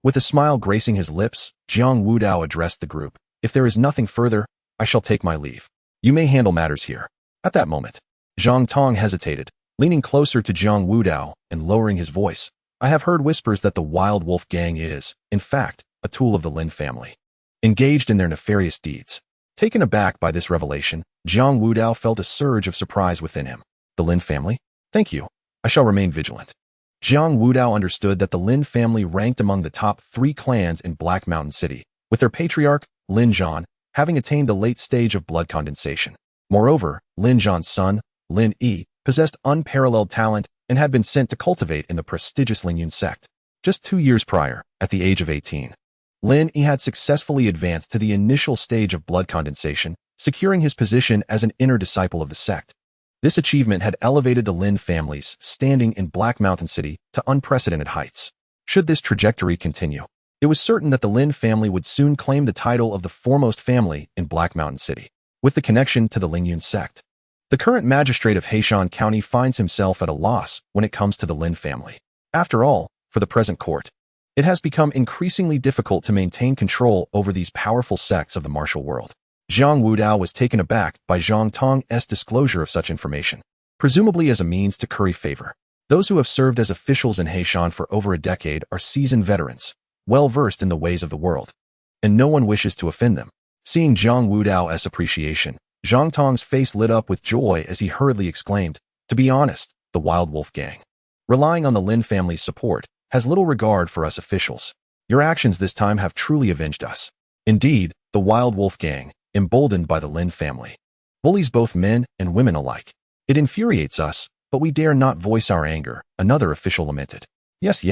With a smile gracing his lips, Jiang Wudao addressed the group. "If there is nothing further, I shall take my leave. You may handle matters here." At that moment, Zhang Tong hesitated, leaning closer to Jiang Wudao and lowering his voice. "I have heard whispers that the Wild Wolf Gang is, in fact, a tool of the Lin family, engaged in their nefarious deeds." Taken aback by this revelation, Jiang Wudao felt a surge of surprise within him. "The Lin family? Thank you. I shall remain vigilant." Jiang Wudao understood that the Lin family ranked among the top 3 clans in Black Mountain City, with their patriarch, Lin Zhan, having attained the late stage of blood condensation. Moreover, Lin Zhan's son, Lin Yi, possessed unparalleled talent and had been sent to cultivate in the prestigious Lingyun sect. Just 2 years prior, at the age of 18, Lin Yi had successfully advanced to the initial stage of blood condensation, securing his position as an inner disciple of the sect. This achievement had elevated the Lin family's standing in Black Mountain City to unprecedented heights. Should this trajectory continue, it was certain that the Lin family would soon claim the title of the foremost family in Black Mountain City, with the connection to the Lingyun sect. The current magistrate of Heishan County finds himself at a loss when it comes to the Lin family. After all, for the present court, it has become increasingly difficult to maintain control over these powerful sects of the martial world. Jiang Wudao was taken aback by Zhang Tong's disclosure of such information, presumably as a means to curry favor. Those who have served as officials in Heishan for over a decade are seasoned veterans, well-versed in the ways of the world, and no one wishes to offend them. Seeing Jiang Wudao's appreciation, Zhang Tong's face lit up with joy as he hurriedly exclaimed, "To be honest, the Wild Wolf Gang, relying on the Lin family's support, has little regard for us officials. Your actions this time have truly avenged us. Indeed, the Wild Wolf Gang, emboldened by the Lin family, bullies both men and women alike. It infuriates us, but we dare not voice our anger," another official lamented. Yes,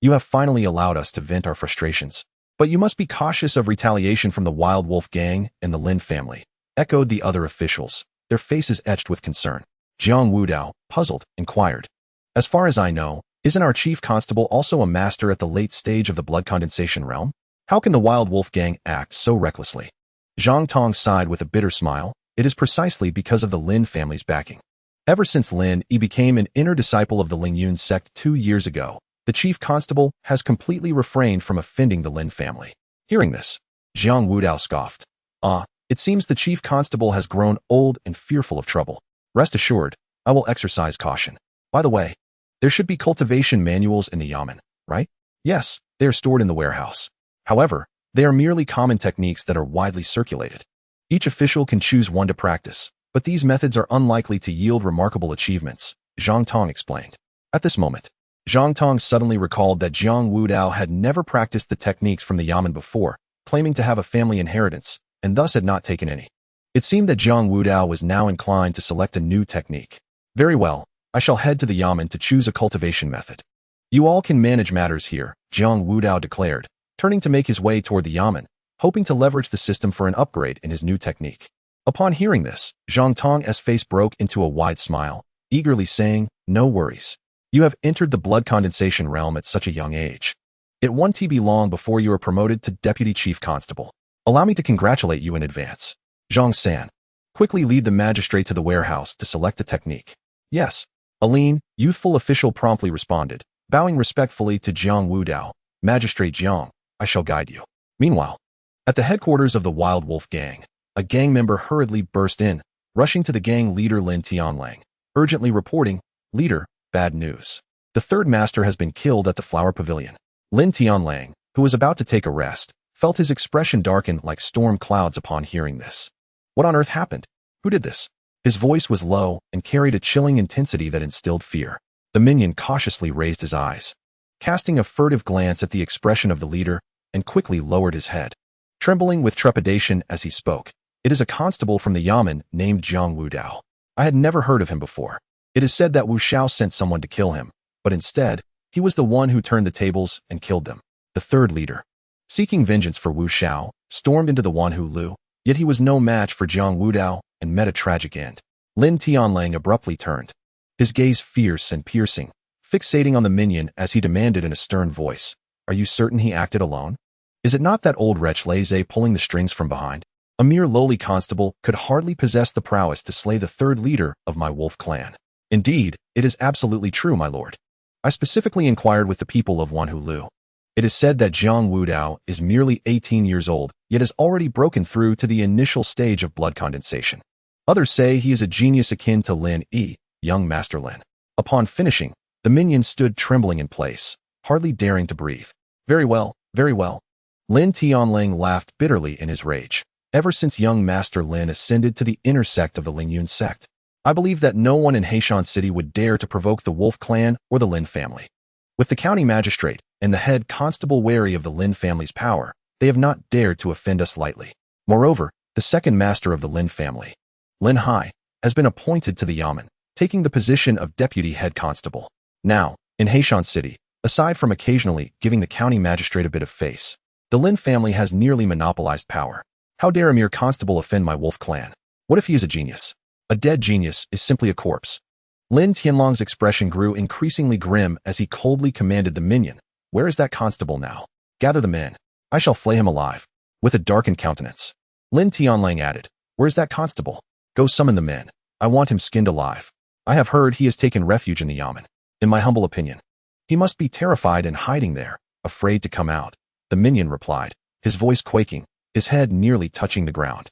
you have finally allowed us to vent our frustrations. But you must be cautious of retaliation from the Wild Wolf Gang and the Lin family," echoed the other officials, their faces etched with concern. Jiang Wudao, puzzled, inquired, "As far as I know, isn't our chief constable also a master at the late stage of the blood condensation realm? How can the Wild Wolf Gang act so recklessly?" Zhang Tong sighed with a bitter smile. "It is precisely because of the Lin family's backing. Ever since Lin Yi became an inner disciple of the Lingyun sect 2 years ago, the chief constable has completely refrained from offending the Lin family." Hearing this, Jiang Wudao scoffed. It seems the chief constable has grown old and fearful of trouble. Rest assured, I will exercise caution. By the way, there should be cultivation manuals in the yamen, right? Yes, they are stored in the warehouse. However, they are merely common techniques that are widely circulated. Each official can choose one to practice, but these methods are unlikely to yield remarkable achievements, Zhang Tong explained. At this moment, Zhang Tong suddenly recalled that Jiang Wudao had never practiced the techniques from the yamen before, claiming to have a family inheritance, and thus had not taken any. It seemed that Jiang Wudao was now inclined to select a new technique. "Very well, I shall head to the yamen to choose a cultivation method. You all can manage matters here," Jiang Wudao declared, turning to make his way toward the yamen, hoping to leverage the system for an upgrade in his new technique. Upon hearing this, Zhang Tong's face broke into a wide smile, eagerly saying, "No worries. You have entered the blood condensation realm at such a young age. It won't be long before you are promoted to Deputy Chief Constable. Allow me to congratulate you in advance." Zhang San, quickly lead the magistrate to the warehouse to select a technique. "Yes," a lean, youthful official promptly responded, bowing respectfully to Jiang Wudao. "Magistrate Jiang, I shall guide you." Meanwhile, at the headquarters of the Wild Wolf Gang, a gang member hurriedly burst in, rushing to the gang leader Lin Tianlang, urgently reporting, "Leader, bad news. The third master has been killed at the Flower Pavilion." Lin Tianlang, who was about to take a rest, felt his expression darken like storm clouds upon hearing this. What on earth happened? Who did this? His voice was low and carried a chilling intensity that instilled fear. The minion cautiously raised his eyes, casting a furtive glance at the expression of the leader, and quickly lowered his head, trembling with trepidation as he spoke. "It is a constable from the yamen named Jiang Wudao. I had never heard of him before. It is said that Wu Xiao sent someone to kill him, but instead, he was the one who turned the tables and killed them." The third leader, seeking vengeance for Wu Xiao, stormed into the Wanhu Lu, yet he was no match for Jiang Wudao and met a tragic end. Lin Tianlang abruptly turned, his gaze fierce and piercing, fixating on the minion as he demanded in a stern voice, "Are you certain he acted alone? Is it not that old wretch Laissez pulling the strings from behind? A mere lowly constable could hardly possess the prowess to slay the third leader of my wolf clan." "Indeed, it is absolutely true, my lord. I specifically inquired with the people of Wanhu Lu. It is said that Jiang Wudao is merely 18 years old, yet has already broken through to the initial stage of blood condensation. Others say he is a genius akin to Lin Yi, young Master Lin." Upon finishing, the minion stood trembling in place, hardly daring to breathe. Very well, very well." Lin Tianlang laughed bitterly in his rage. "Ever since young Master Lin ascended to the inner sect of the Lingyun sect, I believe that no one in Heishan City would dare to provoke the Wolf clan or the Lin family. With the county magistrate and the head constable wary of the Lin family's power, they have not dared to offend us lightly. Moreover, the second master of the Lin family, Lin Hai, has been appointed to the Yamen, taking the position of deputy head constable. Now, in Heishan City, aside from occasionally giving the county magistrate a bit of face, the Lin family has nearly monopolized power. How dare a mere constable offend my wolf clan? What if he is a genius? A dead genius is simply a corpse." Lin Tianlong's expression grew increasingly grim as he coldly commanded the minion, "Where is that constable now? Gather the men. I shall flay him alive." With a darkened countenance, Lin Tianlang added, "Where is that constable? Go summon the men. I want him skinned alive. I have heard he has taken refuge in the Yamen. In my humble opinion, he must be terrified and hiding there, afraid to come out." The minion replied, his voice quaking, his head nearly touching the ground.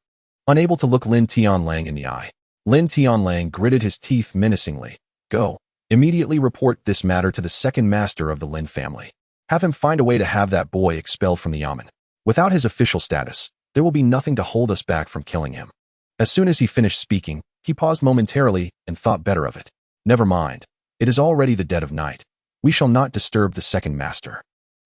Unable to look Lin Tianlang in the eye, Lin Tianlang gritted his teeth menacingly. "Go. Immediately report this matter to the second master of the Lin family. Have him find a way to have that boy expelled from the Yamen. Without his official status, there will be nothing to hold us back from killing him." As soon as he finished speaking, he paused momentarily and thought better of it. "Never mind. It is already the dead of night. We shall not disturb the second master."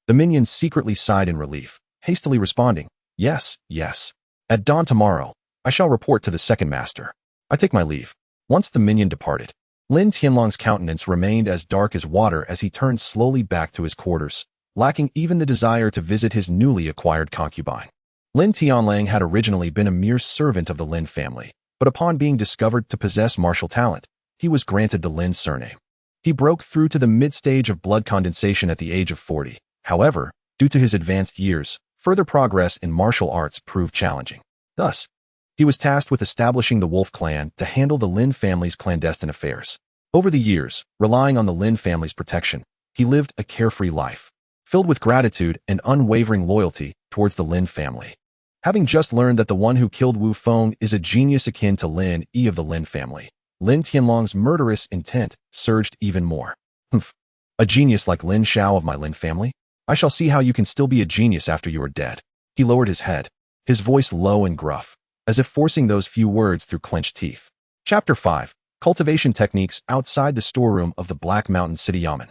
The minion secretly sighed in relief, hastily responding, "Yes, yes. At dawn tomorrow, I shall report to the second master. I take my leave." Once the minion departed, Lin Tianlong's countenance remained as dark as water as he turned slowly back to his quarters, lacking even the desire to visit his newly acquired concubine. Lin Tianlang had originally been a mere servant of the Lin family, but upon being discovered to possess martial talent, he was granted the Lin surname. He broke through to the mid-stage of blood condensation at the age of 40. However, due to his advanced years, further progress in martial arts proved challenging. Thus, he was tasked with establishing the Wolf clan to handle the Lin family's clandestine affairs. Over the years, relying on the Lin family's protection, he lived a carefree life, filled with gratitude and unwavering loyalty towards the Lin family. Having just learned that the one who killed Wu Feng is a genius akin to Lin Yi of the Lin family, Lin Tianlong's murderous intent surged even more. "Humph. A genius like Lin Xiao of my Lin family? I shall see how you can still be a genius after you are dead." He lowered his head, his voice low and gruff, as if forcing those few words through clenched teeth. Chapter 5. Cultivation Techniques Outside the Storeroom of the Black Mountain City Yamen.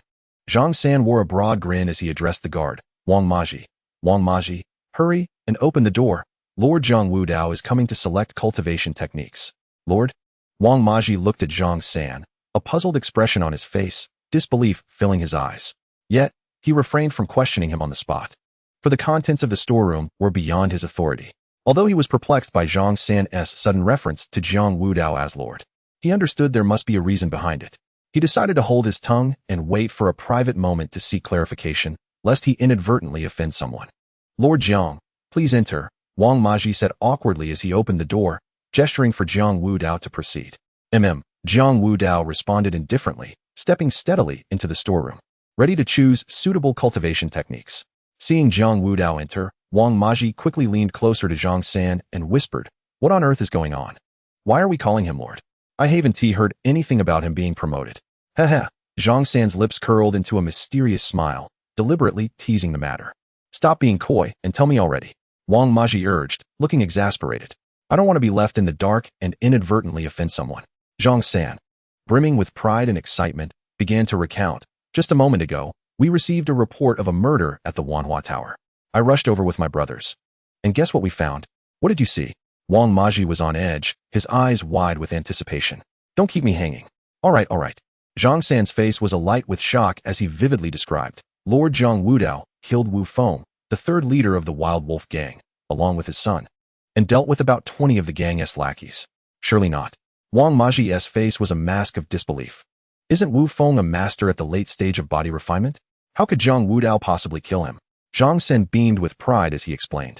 Zhang San wore a broad grin as he addressed the guard. "Wang Maji. Wang Maji, hurry and open the door. Lord Jiang Wudao is coming to select cultivation techniques." "Lord?" Wang Maji looked at Zhang San, a puzzled expression on his face, disbelief filling his eyes. Yet, he refrained from questioning him on the spot, for the contents of the storeroom were beyond his authority. Although he was perplexed by Zhang San's sudden reference to Jiang Wudao as Lord, he understood there must be a reason behind it. He decided to hold his tongue and wait for a private moment to seek clarification, lest he inadvertently offend someone. "Lord Jiang, please enter," Wang Maji said awkwardly as he opened the door, gesturing for Jiang Wudao to proceed. Jiang Wudao responded indifferently, stepping steadily into the storeroom, ready to choose suitable cultivation techniques. Seeing Jiang Wudao enter, Wang Maji quickly leaned closer to Zhang San and whispered, "What on earth is going on? Why are we calling him Lord? I haven't heard anything about him being promoted." Heh. Zhang San's lips curled into a mysterious smile, deliberately teasing the matter. "Stop being coy and tell me already," Wang Maji urged, looking exasperated. "I don't want to be left in the dark and inadvertently offend someone." Zhang San, brimming with pride and excitement, began to recount. "Just a moment ago, we received a report of a murder at the Wanhua Tower. I rushed over with my brothers. And guess what we found? What did you see?" Wang Maji was on edge, his eyes wide with anticipation. "Don't keep me hanging." All right. Zhang San's face was alight with shock as he vividly described. "Lord Jiang Wudao killed Wu Feng, the third leader of the Wild Wolf gang, along with his son, and dealt with about 20 of the gang's lackeys. Surely not. Wang Maji's face was a mask of disbelief. Isn't Wu Feng a master at the late stage of body refinement? How could Jiang Wudao possibly kill him? Zhang Sen beamed with pride as he explained.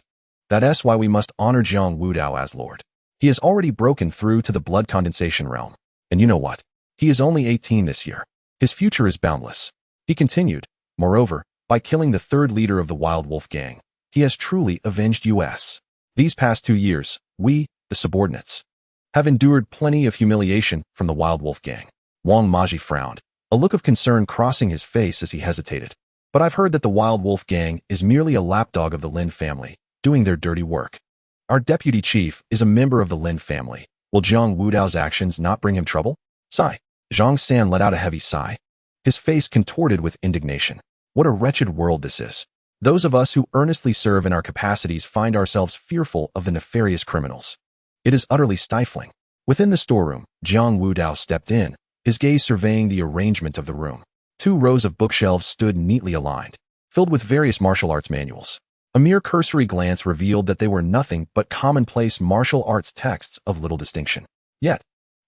That's why we must honor Jiang Wudao as Lord. He has already broken through to the blood condensation realm. And you know what? He is only 18 this year. His future is boundless. He continued. Moreover, by killing the third leader of the Wild Wolf gang, he has truly avenged us. These past 2 years, we, the subordinates, have endured plenty of humiliation from the Wild Wolf gang. Wang Maji frowned, a look of concern crossing his face as he hesitated. But I've heard that the Wild Wolf gang is merely a lapdog of the Lin family, doing their dirty work. Our deputy chief is a member of the Lin family. Will Jiang Wudao's actions not bring him trouble? Sigh. Zhang San let out a heavy sigh. His face contorted with indignation. What a wretched world this is. Those of us who earnestly serve in our capacities find ourselves fearful of the nefarious criminals. It is utterly stifling. Within the storeroom, Jiang Wudao stepped in, his gaze surveying the arrangement of the room. 2 rows of bookshelves stood neatly aligned, filled with various martial arts manuals. A mere cursory glance revealed that they were nothing but commonplace martial arts texts of little distinction. Yet,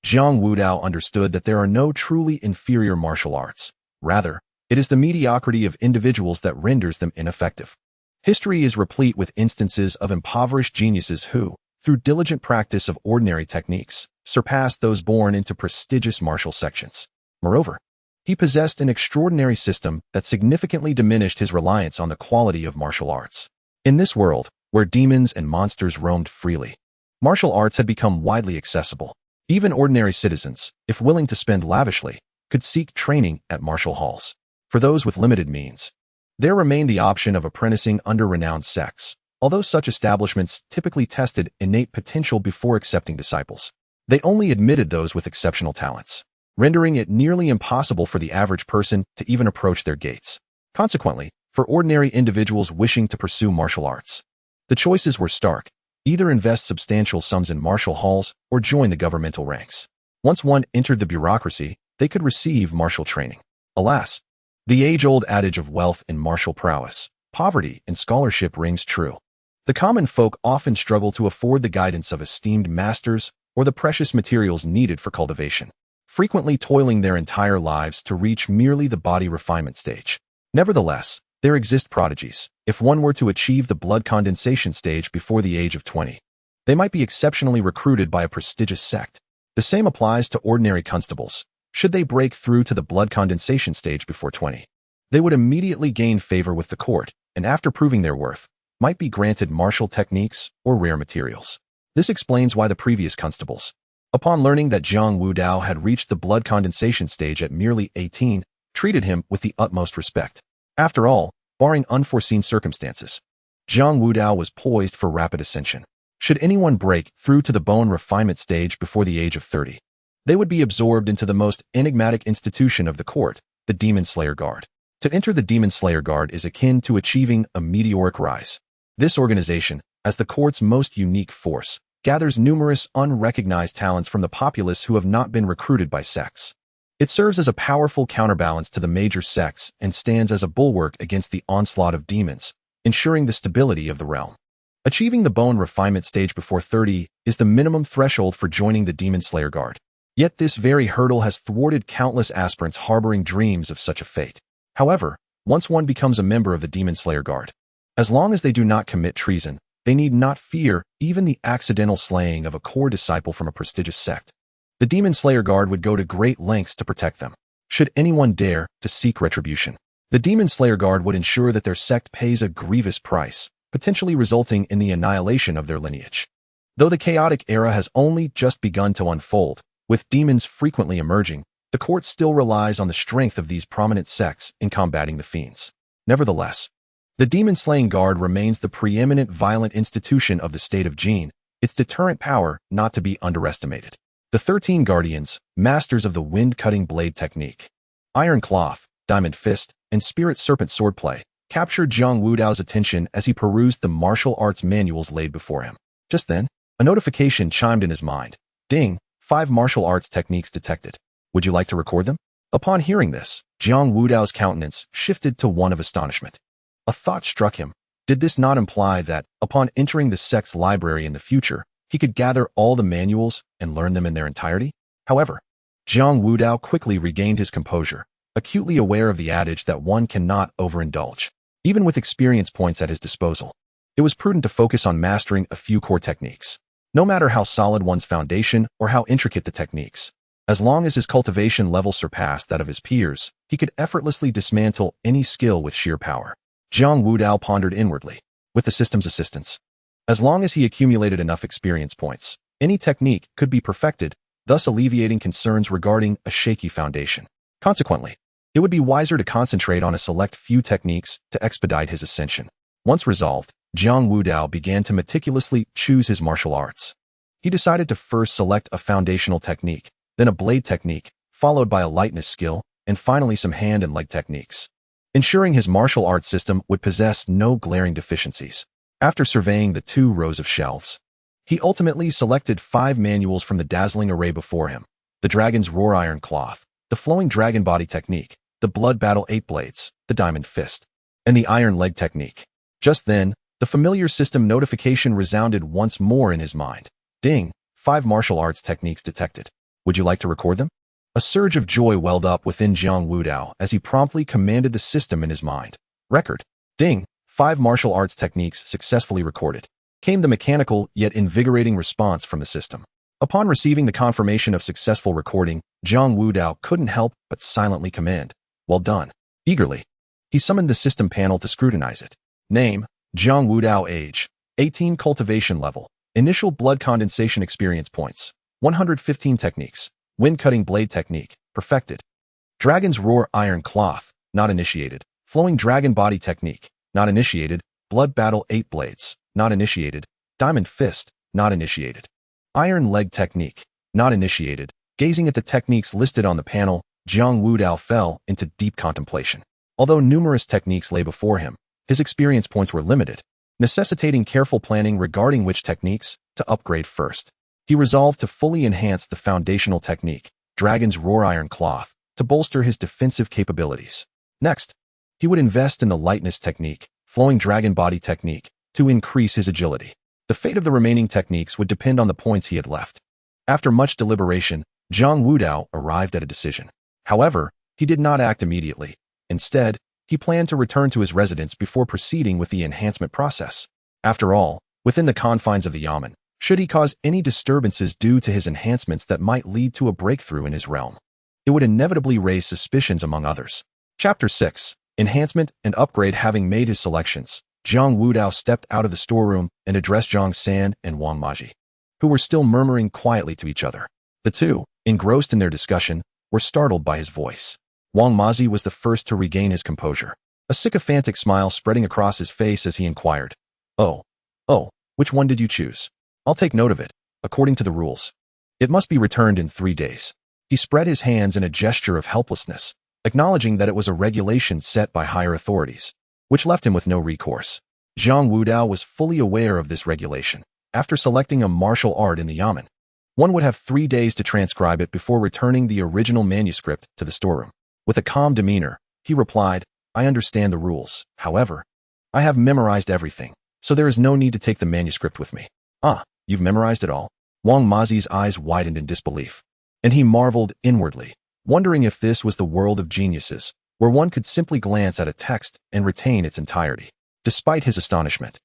Jiang Wudao understood that there are no truly inferior martial arts. Rather, it is the mediocrity of individuals that renders them ineffective. History is replete with instances of impoverished geniuses who, through diligent practice of ordinary techniques, surpassed those born into prestigious martial sections. Moreover, he possessed an extraordinary system that significantly diminished his reliance on the quality of martial arts. In this world, where demons and monsters roamed freely, martial arts had become widely accessible. Even ordinary citizens, if willing to spend lavishly, could seek training at martial halls. For those with limited means, there remained the option of apprenticing under renowned sects, although such establishments typically tested innate potential before accepting disciples. They only admitted those with exceptional talents, rendering it nearly impossible for the average person to even approach their gates. Consequently, for ordinary individuals wishing to pursue martial arts, the choices were stark: either invest substantial sums in martial halls or join the governmental ranks. Once one entered the bureaucracy, they could receive martial training. Alas, the age-old adage of wealth in martial prowess, poverty in scholarship rings true. The common folk often struggle to afford the guidance of esteemed masters or the precious materials needed for cultivation, frequently toiling their entire lives to reach merely the body refinement stage. Nevertheless, there exist prodigies. If one were to achieve the blood condensation stage before the age of 20, they might be exceptionally recruited by a prestigious sect. The same applies to ordinary constables. Should they break through to the blood condensation stage before 20, they would immediately gain favor with the court, and after proving their worth, might be granted martial techniques or rare materials. This explains why the previous constables, upon learning that Jiang Wudao had reached the blood condensation stage at merely 18, treated him with the utmost respect. After all, barring unforeseen circumstances, Jiang Wudao was poised for rapid ascension. Should anyone break through to the bone refinement stage before the age of 30, they would be absorbed into the most enigmatic institution of the court, the Demon Slayer Guard. To enter the Demon Slayer Guard is akin to achieving a meteoric rise. This organization, as the court's most unique force, gathers numerous unrecognized talents from the populace who have not been recruited by sects. It serves as a powerful counterbalance to the major sects and stands as a bulwark against the onslaught of demons, ensuring the stability of the realm. Achieving the bone refinement stage before 30 is the minimum threshold for joining the Demon Slayer Guard. Yet this very hurdle has thwarted countless aspirants harboring dreams of such a fate. However, once one becomes a member of the Demon Slayer Guard, as long as they do not commit treason, they need not fear even the accidental slaying of a core disciple from a prestigious sect. The Demon Slayer Guard would go to great lengths to protect them. Should anyone dare to seek retribution, the Demon Slayer Guard would ensure that their sect pays a grievous price, potentially resulting in the annihilation of their lineage. Though the chaotic era has only just begun to unfold, with demons frequently emerging, the court still relies on the strength of these prominent sects in combating the fiends. Nevertheless, the Demon Slaying Guard remains the preeminent violent institution of the state of Jin, its deterrent power not to be underestimated. The 13 Guardians, masters of the wind-cutting blade technique, iron cloth, diamond fist, and spirit serpent swordplay, captured Jiang Wudao's attention as he perused the martial arts manuals laid before him. Just then, a notification chimed in his mind. Ding, 5 martial arts techniques detected. Would you like to record them? Upon hearing this, Jiang Wudao's countenance shifted to one of astonishment. A thought struck him. Did this not imply that, upon entering the sect's library in the future, he could gather all the manuals and learn them in their entirety? However, Jiang Wudao quickly regained his composure, acutely aware of the adage that one cannot overindulge. Even with experience points at his disposal, it was prudent to focus on mastering a few core techniques. No matter how solid one's foundation or how intricate the techniques, as long as his cultivation level surpassed that of his peers, he could effortlessly dismantle any skill with sheer power. Jiang Wudao pondered inwardly, with the system's assistance. As long as he accumulated enough experience points, any technique could be perfected, thus alleviating concerns regarding a shaky foundation. Consequently, it would be wiser to concentrate on a select few techniques to expedite his ascension. Once resolved, Jiang Wudao began to meticulously choose his martial arts. He decided to first select a foundational technique, then a blade technique, followed by a lightness skill, and finally some hand and leg techniques, ensuring his martial arts system would possess no glaring deficiencies. After surveying the 2 rows of shelves, he ultimately selected 5 manuals from the dazzling array before him: the Dragon's Roar Iron Cloth, the Flowing Dragon Body Technique, the Blood Battle 8 Blades, the Diamond Fist, and the Iron Leg Technique. Just then, the familiar system notification resounded once more in his mind. Ding! 5 martial arts techniques detected. Would you like to record them? A surge of joy welled up within Jiang Wudao as he promptly commanded the system in his mind. Record. Ding! 5 martial arts techniques successfully recorded. Came the mechanical yet invigorating response from the system. Upon receiving the confirmation of successful recording, Jiang Wudao couldn't help but silently command, "Well done." Eagerly, he summoned the system panel to scrutinize it. Name: Jiang Wudao. Age: 18. Cultivation level: initial blood condensation experience points: 115. Techniques: wind-cutting blade technique, perfected. Dragon's Roar Iron Cloth, not initiated. Flowing Dragon Body Technique, not initiated. Blood Battle 8 Blades, not initiated. Diamond Fist, not initiated. Iron Leg Technique, not initiated. Gazing at the techniques listed on the panel, Jiang Wudao fell into deep contemplation. Although numerous techniques lay before him, his experience points were limited, necessitating careful planning regarding which techniques to upgrade first. He resolved to fully enhance the foundational technique, Dragon's Roar Iron Cloth, to bolster his defensive capabilities. Next, he would invest in the lightness technique, Flowing Dragon Body Technique, to increase his agility. The fate of the remaining techniques would depend on the points he had left. After much deliberation, Jiang Wudao arrived at a decision. However, he did not act immediately. Instead, he planned to return to his residence before proceeding with the enhancement process. After all, within the confines of the yamen, should he cause any disturbances due to his enhancements that might lead to a breakthrough in his realm, it would inevitably raise suspicions among others. Chapter 6. Enhancement and Upgrade. Having made his selections, Jiang Wudao stepped out of the storeroom and addressed Zhang San and Wang Maji, who were still murmuring quietly to each other. The two, engrossed in their discussion, were startled by his voice. Wang Maji was the first to regain his composure, a sycophantic smile spreading across his face as he inquired, Oh, which one did you choose? I'll take note of it, according to the rules. It must be returned in 3 days." He spread his hands in a gesture of helplessness, acknowledging that it was a regulation set by higher authorities, which left him with no recourse. Jiang Wudao was fully aware of this regulation. After selecting a martial art in the yamen, one would have 3 days to transcribe it before returning the original manuscript to the storeroom. With a calm demeanor, he replied, "I understand the rules. However, I have memorized everything, so there is no need to take the manuscript with me." "Ah, you've memorized it all?" Wang Mazi's eyes widened in disbelief, and he marveled inwardly, wondering if this was the world of geniuses, where one could simply glance at a text and retain its entirety. Despite his astonishment,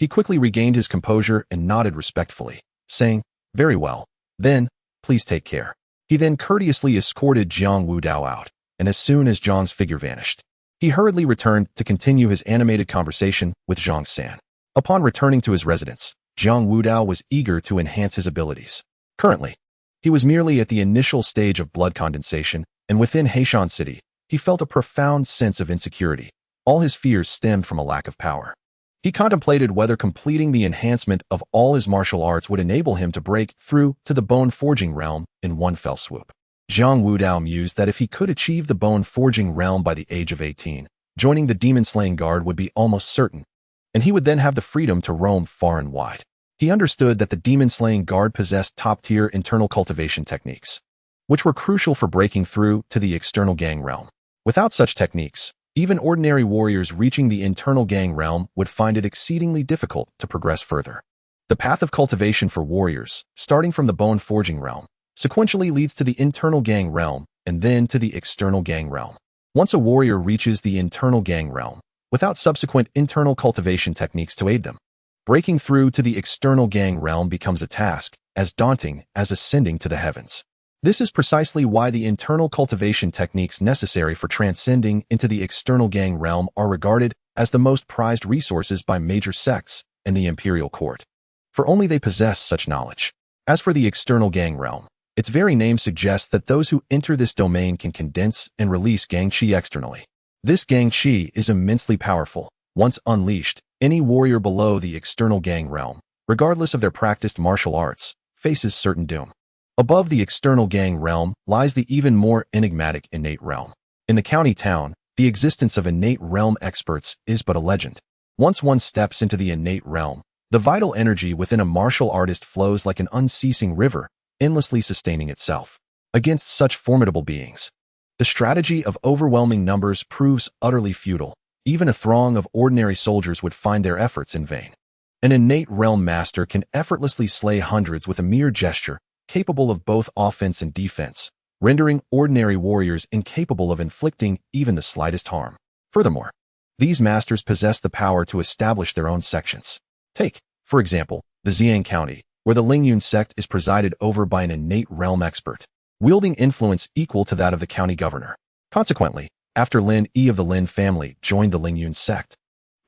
he quickly regained his composure and nodded respectfully, saying, "Very well, then, please take care." He then courteously escorted Jiang Wudao out, and as soon as Zhang's figure vanished, he hurriedly returned to continue his animated conversation with Zhang San. Upon returning to his residence, Jiang Wudao was eager to enhance his abilities. Currently, he was merely at the initial stage of blood condensation, and within Heishan City, he felt a profound sense of insecurity. All his fears stemmed from a lack of power. He contemplated whether completing the enhancement of all his martial arts would enable him to break through to the bone-forging realm in one fell swoop. Jiang Wudao mused that if he could achieve the bone-forging realm by the age of 18, joining the demon-slaying guard would be almost certain, and he would then have the freedom to roam far and wide. He understood that the demon-slaying guard possessed top-tier internal cultivation techniques, which were crucial for breaking through to the external gang realm. Without such techniques, Even ordinary warriors reaching the internal gang realm would find it exceedingly difficult to progress further. The path of cultivation for warriors, starting from the bone-forging realm, sequentially leads to the internal gang realm and then to the external gang realm. Once a warrior reaches the internal gang realm, without subsequent internal cultivation techniques to aid them, breaking through to the external gang realm becomes a task as daunting as ascending to the heavens. This is precisely why the internal cultivation techniques necessary for transcending into the external gang realm are regarded as the most prized resources by major sects and the imperial court, for only they possess such knowledge. As for the external gang realm, its very name suggests that those who enter this domain can condense and release gang qi externally. This gang qi is immensely powerful. Once unleashed, any warrior below the external gang realm, regardless of their practiced martial arts, faces certain doom. Above the external gang realm lies the even more enigmatic innate realm. In the county town, the existence of innate realm experts is but a legend. Once one steps into the innate realm, the vital energy within a martial artist flows like an unceasing river, endlessly sustaining itself. Against such formidable beings, the strategy of overwhelming numbers proves utterly futile. Even a throng of ordinary soldiers would find their efforts in vain. An innate realm master can effortlessly slay hundreds with a mere gesture, capable of both offense and defense, rendering ordinary warriors incapable of inflicting even the slightest harm. Furthermore, these masters possess the power to establish their own sections. Take, for example, the Jiang County, where the Lingyun sect is presided over by an innate realm expert, wielding influence equal to that of the county governor. Consequently, after Lin Yi of the Lin family joined the Lingyun sect,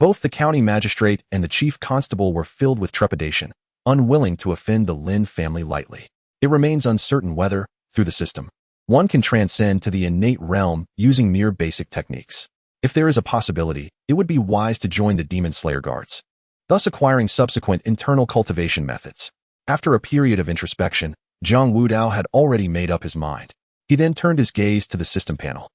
both the county magistrate and the chief constable were filled with trepidation, unwilling to offend the Lin family lightly. It remains uncertain whether, through the system, one can transcend to the innate realm using mere basic techniques. If there is a possibility, it would be wise to join the Demon Slayer Guards, thus acquiring subsequent internal cultivation methods. After a period of introspection, Jiang Wudao had already made up his mind. He then turned his gaze to the system panel,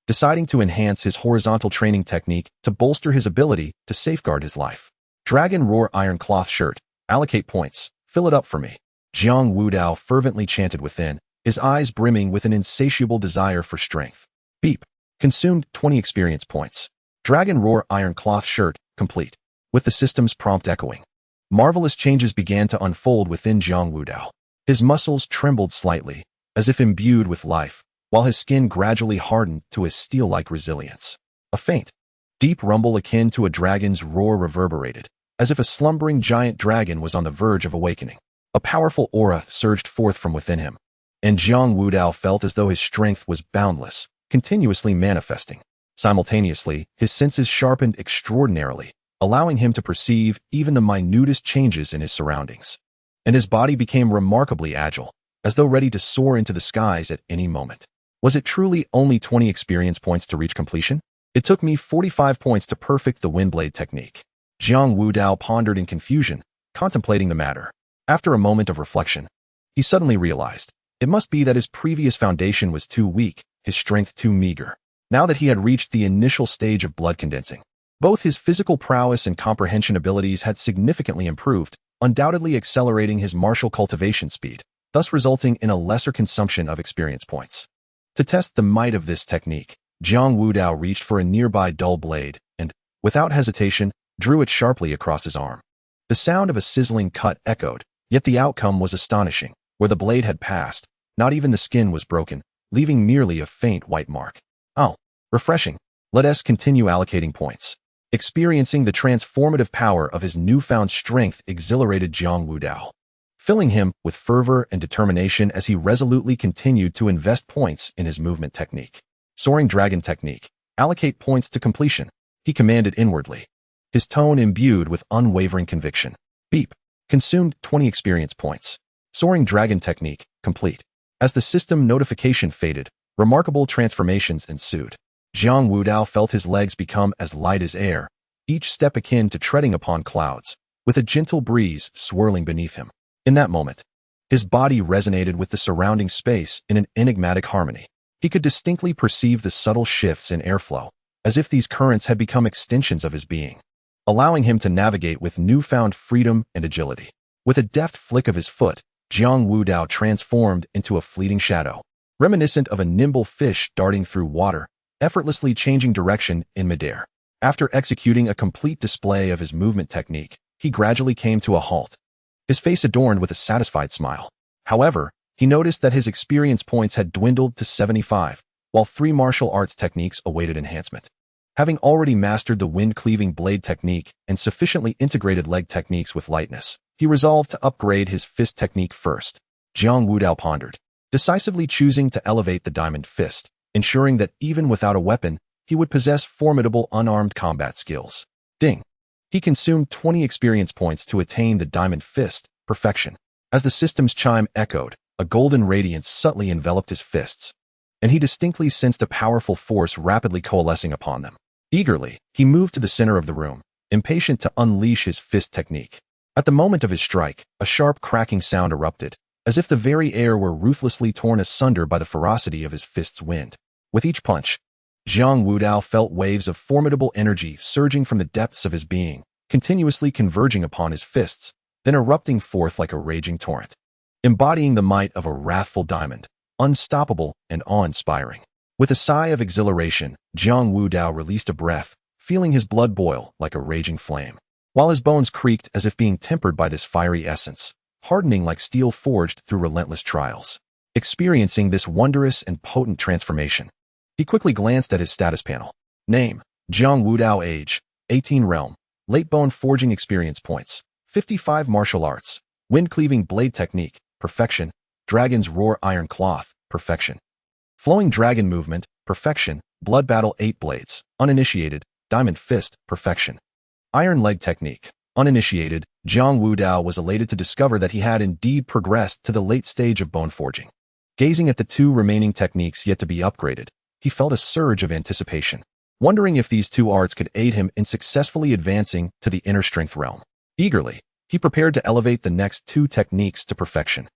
deciding to enhance his horizontal training technique to bolster his ability to safeguard his life. Dragon Roar Iron Cloth Shirt. Allocate points. Fill it up for me. Jiang Wudao fervently chanted within, his eyes brimming with an insatiable desire for strength. Beep. Consumed 20 experience points. Dragon Roar Iron Cloth Shirt, complete. With the system's prompt echoing, marvelous changes began to unfold within Jiang Wudao. His muscles trembled slightly, as if imbued with life, while his skin gradually hardened to a steel-like resilience. A faint, deep rumble akin to a dragon's roar reverberated, as if a slumbering giant dragon was on the verge of awakening. A powerful aura surged forth from within him, and Jiang Wudao felt as though his strength was boundless, continuously manifesting. Simultaneously, his senses sharpened extraordinarily, allowing him to perceive even the minutest changes in his surroundings. And his body became remarkably agile, as though ready to soar into the skies at any moment. Was it truly only 20 experience points to reach completion? It took me 45 points to perfect the Windblade technique. Jiang Wudao pondered in confusion, contemplating the matter. After a moment of reflection, he suddenly realized it must be that his previous foundation was too weak, his strength too meager. Now that he had reached the initial stage of blood condensing, both his physical prowess and comprehension abilities had significantly improved, undoubtedly accelerating his martial cultivation speed, thus resulting in a lesser consumption of experience points. To test the might of this technique, Jiang Wudao reached for a nearby dull blade and, without hesitation, drew it sharply across his arm. The sound of a sizzling cut echoed, yet the outcome was astonishing. Where the blade had passed, not even the skin was broken, leaving merely a faint white mark. Oh, refreshing. Let us continue allocating points. Experiencing the transformative power of his newfound strength exhilarated Jiang Wudao, filling him with fervor and determination as he resolutely continued to invest points in his movement technique. Soaring Dragon Technique. Allocate points to completion, he commanded inwardly, his tone imbued with unwavering conviction. Beep. Consumed 20 experience points. Soaring Dragon Technique, complete. As the system notification faded, remarkable transformations ensued. Jiang Wudao felt his legs become as light as air, each step akin to treading upon clouds, with a gentle breeze swirling beneath him. In that moment, his body resonated with the surrounding space in an enigmatic harmony. He could distinctly perceive the subtle shifts in airflow, as if these currents had become extensions of his being, allowing him to navigate with newfound freedom and agility. With a deft flick of his foot, Jiang Wudao transformed into a fleeting shadow. Reminiscent of a nimble fish darting through water, effortlessly changing direction in midair. After executing a complete display of his movement technique, he gradually came to a halt, his face adorned with a satisfied smile. However, he noticed that his experience points had dwindled to 75, while 3 martial arts techniques awaited enhancement. Having already mastered the wind-cleaving blade technique and sufficiently integrated leg techniques with lightness, he resolved to upgrade his fist technique first. Jiang Wudao pondered, decisively choosing to elevate the diamond fist, ensuring that even without a weapon, he would possess formidable unarmed combat skills. Ding! He consumed 20 experience points to attain the diamond fist, perfection. As the system's chime echoed, a golden radiance subtly enveloped his fists, and he distinctly sensed a powerful force rapidly coalescing upon them. Eagerly, he moved to the center of the room, impatient to unleash his fist technique. At the moment of his strike, a sharp cracking sound erupted, as if the very air were ruthlessly torn asunder by the ferocity of his fist's wind. With each punch, Jiang Wudao felt waves of formidable energy surging from the depths of his being, continuously converging upon his fists, then erupting forth like a raging torrent, embodying the might of a wrathful diamond, unstoppable and awe-inspiring. With a sigh of exhilaration, Jiang Wudao released a breath, feeling his blood boil like a raging flame, while his bones creaked as if being tempered by this fiery essence, hardening like steel forged through relentless trials. Experiencing this wondrous and potent transformation, he quickly glanced at his status panel. Name: Jiang Wudao. Age: 18. Realm: late bone forging. Experience points: 55. Martial arts: wind-cleaving blade technique, perfection. Dragon's roar. Iron cloth, perfection. Flowing dragon movement, perfection. Blood battle. 8 blades, uninitiated. Diamond fist, perfection. Iron leg technique, uninitiated. Jiang Wudao was elated to discover that he had indeed progressed to the late stage of bone forging. Gazing at the 2 remaining techniques yet to be upgraded, he felt a surge of anticipation, wondering if these 2 arts could aid him in successfully advancing to the inner strength realm. Eagerly, he prepared to elevate the next 2 techniques to perfection,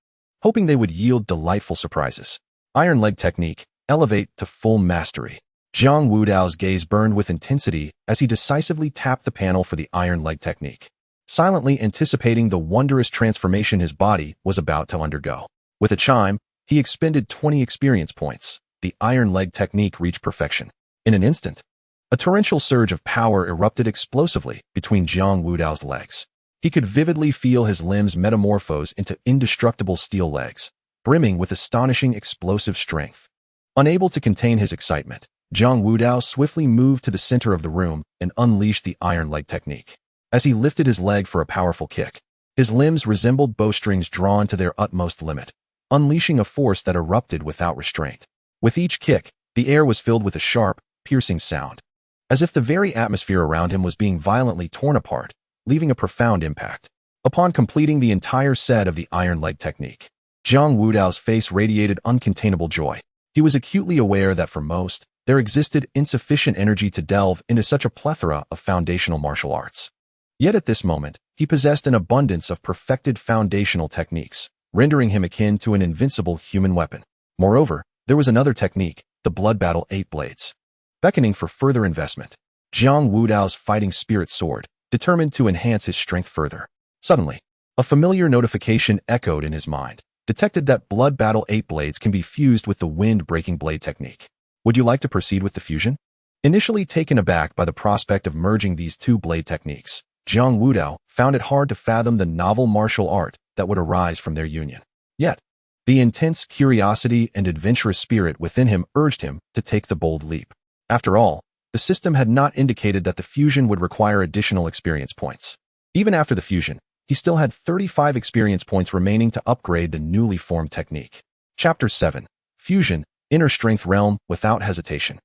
hoping they would yield delightful surprises. Iron leg technique, elevate to full mastery. Jiang Wudao's gaze burned with intensity as he decisively tapped the panel for the iron leg technique, silently anticipating the wondrous transformation his body was about to undergo. With a chime, he expended 20 experience points. The iron leg technique reached perfection. In an instant, a torrential surge of power erupted explosively between Jiang Wudao's legs. He could vividly feel his limbs metamorphose into indestructible steel legs, brimming with astonishing explosive strength. Unable to contain his excitement, Jiang Wudao swiftly moved to the center of the room and unleashed the iron leg technique. As he lifted his leg for a powerful kick, his limbs resembled bowstrings drawn to their utmost limit, unleashing a force that erupted without restraint. With each kick, the air was filled with a sharp, piercing sound, as if the very atmosphere around him was being violently torn apart, leaving a profound impact. Upon completing the entire set of the iron leg technique, Jiang Wudao's face radiated uncontainable joy. He was acutely aware that for most, there existed insufficient energy to delve into such a plethora of foundational martial arts. Yet at this moment, he possessed an abundance of perfected foundational techniques, rendering him akin to an invincible human weapon. Moreover, there was another technique, the blood battle 8 blades. Beckoning for further investment, Jiang Wudao's fighting spirit soared, determined to enhance his strength further. Suddenly, a familiar notification echoed in his mind, detected that blood battle 8 blades can be fused with the wind-breaking blade technique. Would you like to proceed with the fusion? Initially taken aback by the prospect of merging these 2 blade techniques, Jiang Wudao found it hard to fathom the novel martial art that would arise from their union. Yet, the intense curiosity and adventurous spirit within him urged him to take the bold leap. After all, the system had not indicated that the fusion would require additional experience points. Even after the fusion, he still had 35 experience points remaining to upgrade the newly formed technique. Chapter 7. Fusion, Inner Strength Realm. Without hesitation,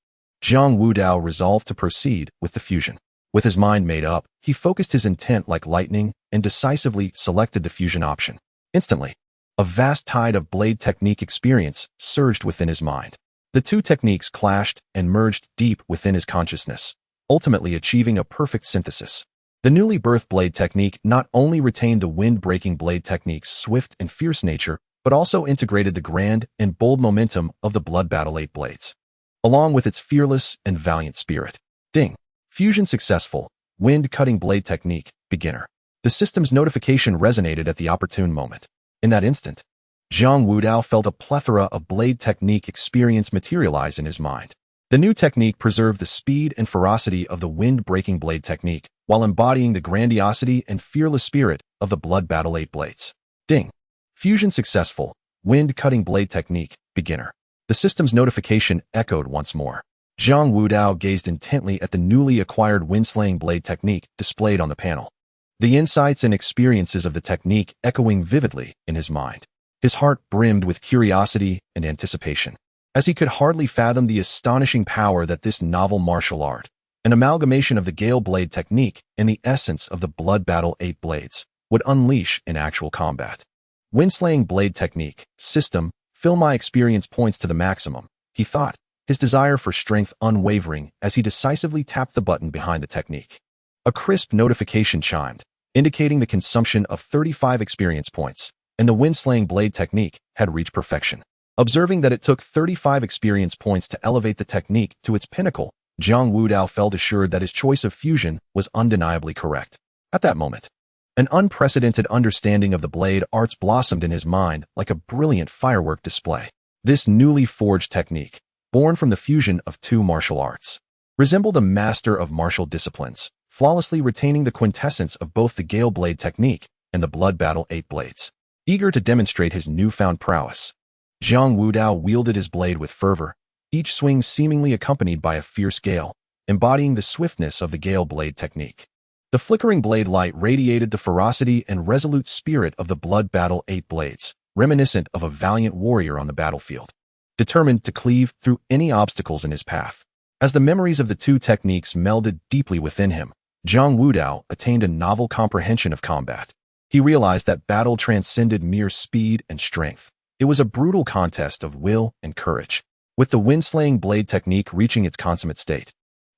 Jiang Wudao resolved to proceed with the fusion. With his mind made up, he focused his intent like lightning and decisively selected the fusion option. Instantly, a vast tide of blade technique experience surged within his mind. The 2 techniques clashed and merged deep within his consciousness, ultimately achieving a perfect synthesis. The newly birthed blade technique not only retained the wind-breaking blade technique's swift and fierce nature, but also integrated the grand and bold momentum of the blood battle 8 blades, along with its fearless and valiant spirit. Ding! Fusion successful. Wind-cutting blade technique, beginner. The system's notification resonated at the opportune moment. In that instant, Jiang Wudao felt a plethora of blade technique experience materialize in his mind. The new technique preserved the speed and ferocity of the wind-breaking blade technique, while embodying the grandiosity and fearless spirit of the blood battle 8 blades. Ding. Fusion successful. Wind-cutting blade technique, beginner. The system's notification echoed once more. Jiang Wudao gazed intently at the newly acquired wind-slaying blade technique displayed on the panel. The insights and experiences of the technique echoing vividly in his mind. His heart brimmed with curiosity and anticipation, as he could hardly fathom the astonishing power that this novel martial art, an amalgamation of the Gale blade technique and the essence of the blood battle 8 blades, would unleash in actual combat. Wind-slaying blade technique, system, fill my experience points to the maximum, he thought, his desire for strength unwavering as he decisively tapped the button behind the technique. A crisp notification chimed, indicating the consumption of 35 experience points, and the wind-slaying blade technique had reached perfection. Observing that it took 35 experience points to elevate the technique to its pinnacle, Jiang Wudao felt assured that his choice of fusion was undeniably correct. At that moment, an unprecedented understanding of the blade arts blossomed in his mind like a brilliant firework display. This newly forged technique, born from the fusion of 2 martial arts, resembled a master of martial disciplines, flawlessly retaining the quintessence of both the Gale blade technique and the blood battle 8 blades. Eager to demonstrate his newfound prowess, Jiang Wudao wielded his blade with fervor, each swing seemingly accompanied by a fierce gale, embodying the swiftness of the Gale blade technique. The flickering blade light radiated the ferocity and resolute spirit of the blood battle 8 blades, reminiscent of a valiant warrior on the battlefield, determined to cleave through any obstacles in his path. As the memories of the 2 techniques melded deeply within him, Jiang Wudao attained a novel comprehension of combat. He realized that battle transcended mere speed and strength. It was a brutal contest of will and courage, with the wind-slaying blade technique reaching its consummate state.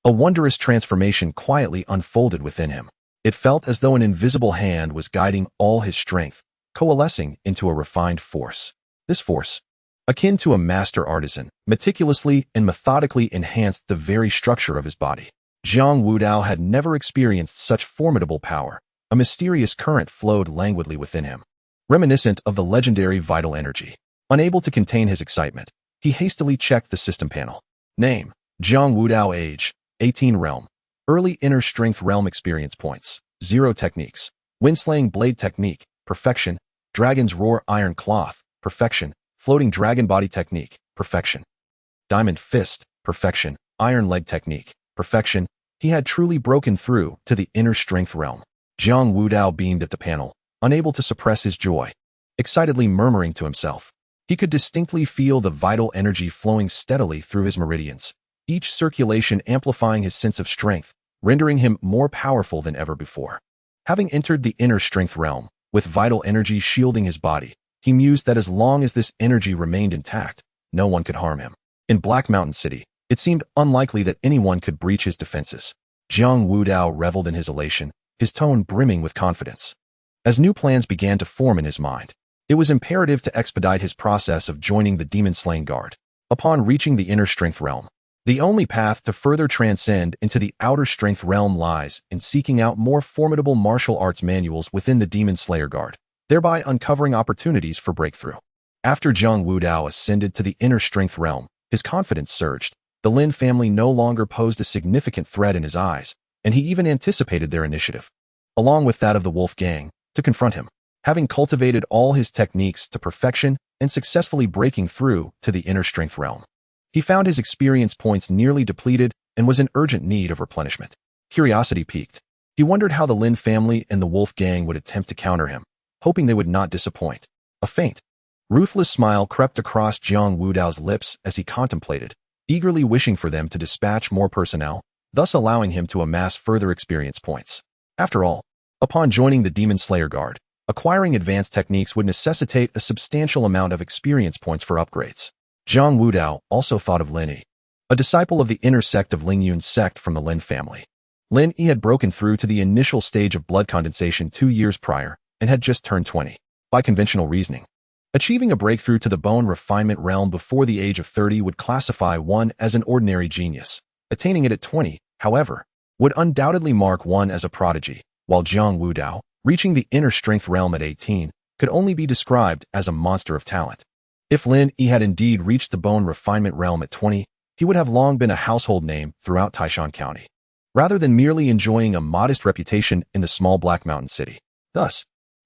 A wondrous transformation quietly unfolded within him. It felt as though an invisible hand was guiding all his strength, coalescing into a refined force. This force, akin to a master artisan, meticulously and methodically enhanced the very structure of his body. Jiang Wudao had never experienced such formidable power. A mysterious current flowed languidly within him, reminiscent of the legendary vital energy. Unable to contain his excitement, he hastily checked the system panel. Name: Jiang Wudao. Age: 18. Realm: Early Inner Strength Realm. Experience points: 0. Techniques: Wind-slaying blade technique, perfection. Dragon's Roar Iron Cloth, perfection. Floating Dragon Body technique, perfection. Diamond Fist, perfection. Iron Leg technique, perfection. He had truly broken through to the inner strength realm. Jiang Wudao beamed at the panel, unable to suppress his joy, excitedly murmuring to himself. He could distinctly feel the vital energy flowing steadily through his meridians, each circulation amplifying his sense of strength, rendering him more powerful than ever before. Having entered the inner strength realm, with vital energy shielding his body, he mused that as long as this energy remained intact, no one could harm him. In Black Mountain City, it seemed unlikely that anyone could breach his defenses. Jiang Wudao reveled in his elation, his tone brimming with confidence. As new plans began to form in his mind, it was imperative to expedite his process of joining the demon-slaying guard. Upon reaching the inner strength realm, the only path to further transcend into the outer strength realm lies in seeking out more formidable martial arts manuals within the Demon Slayer Guard, thereby uncovering opportunities for breakthrough. After Jiang Wudao ascended to the inner strength realm, his confidence surged. The Lin family no longer posed a significant threat in his eyes, and he even anticipated their initiative, along with that of the Wolf Gang, to confront him. Having cultivated all his techniques to perfection and successfully breaking through to the inner strength realm, he found his experience points nearly depleted and was in urgent need of replenishment. Curiosity piqued. He wondered how the Lin family and the Wolf Gang would attempt to counter him, hoping they would not disappoint. A faint, ruthless smile crept across Jiang Wudao's lips as he contemplated, eagerly wishing for them to dispatch more personnel, thus allowing him to amass further experience points. After all, upon joining the Demon Slayer Guard, acquiring advanced techniques would necessitate a substantial amount of experience points for upgrades. Jiang Wudao also thought of Lin Yi, a disciple of the inner sect of Ling Yun's sect from the Lin family. Lin Yi had broken through to the initial stage of blood condensation 2 years prior and had just turned 20. By conventional reasoning, achieving a breakthrough to the bone refinement realm before the age of 30 would classify one as an ordinary genius. Attaining it at 20, however, would undoubtedly mark one as a prodigy, while Jiang Wudao, reaching the inner strength realm at 18, could only be described as a monster of talent. If Lin Yi had indeed reached the bone refinement realm at 20, he would have long been a household name throughout Taishan County, rather than merely enjoying a modest reputation in the small Black Mountain city. Thus,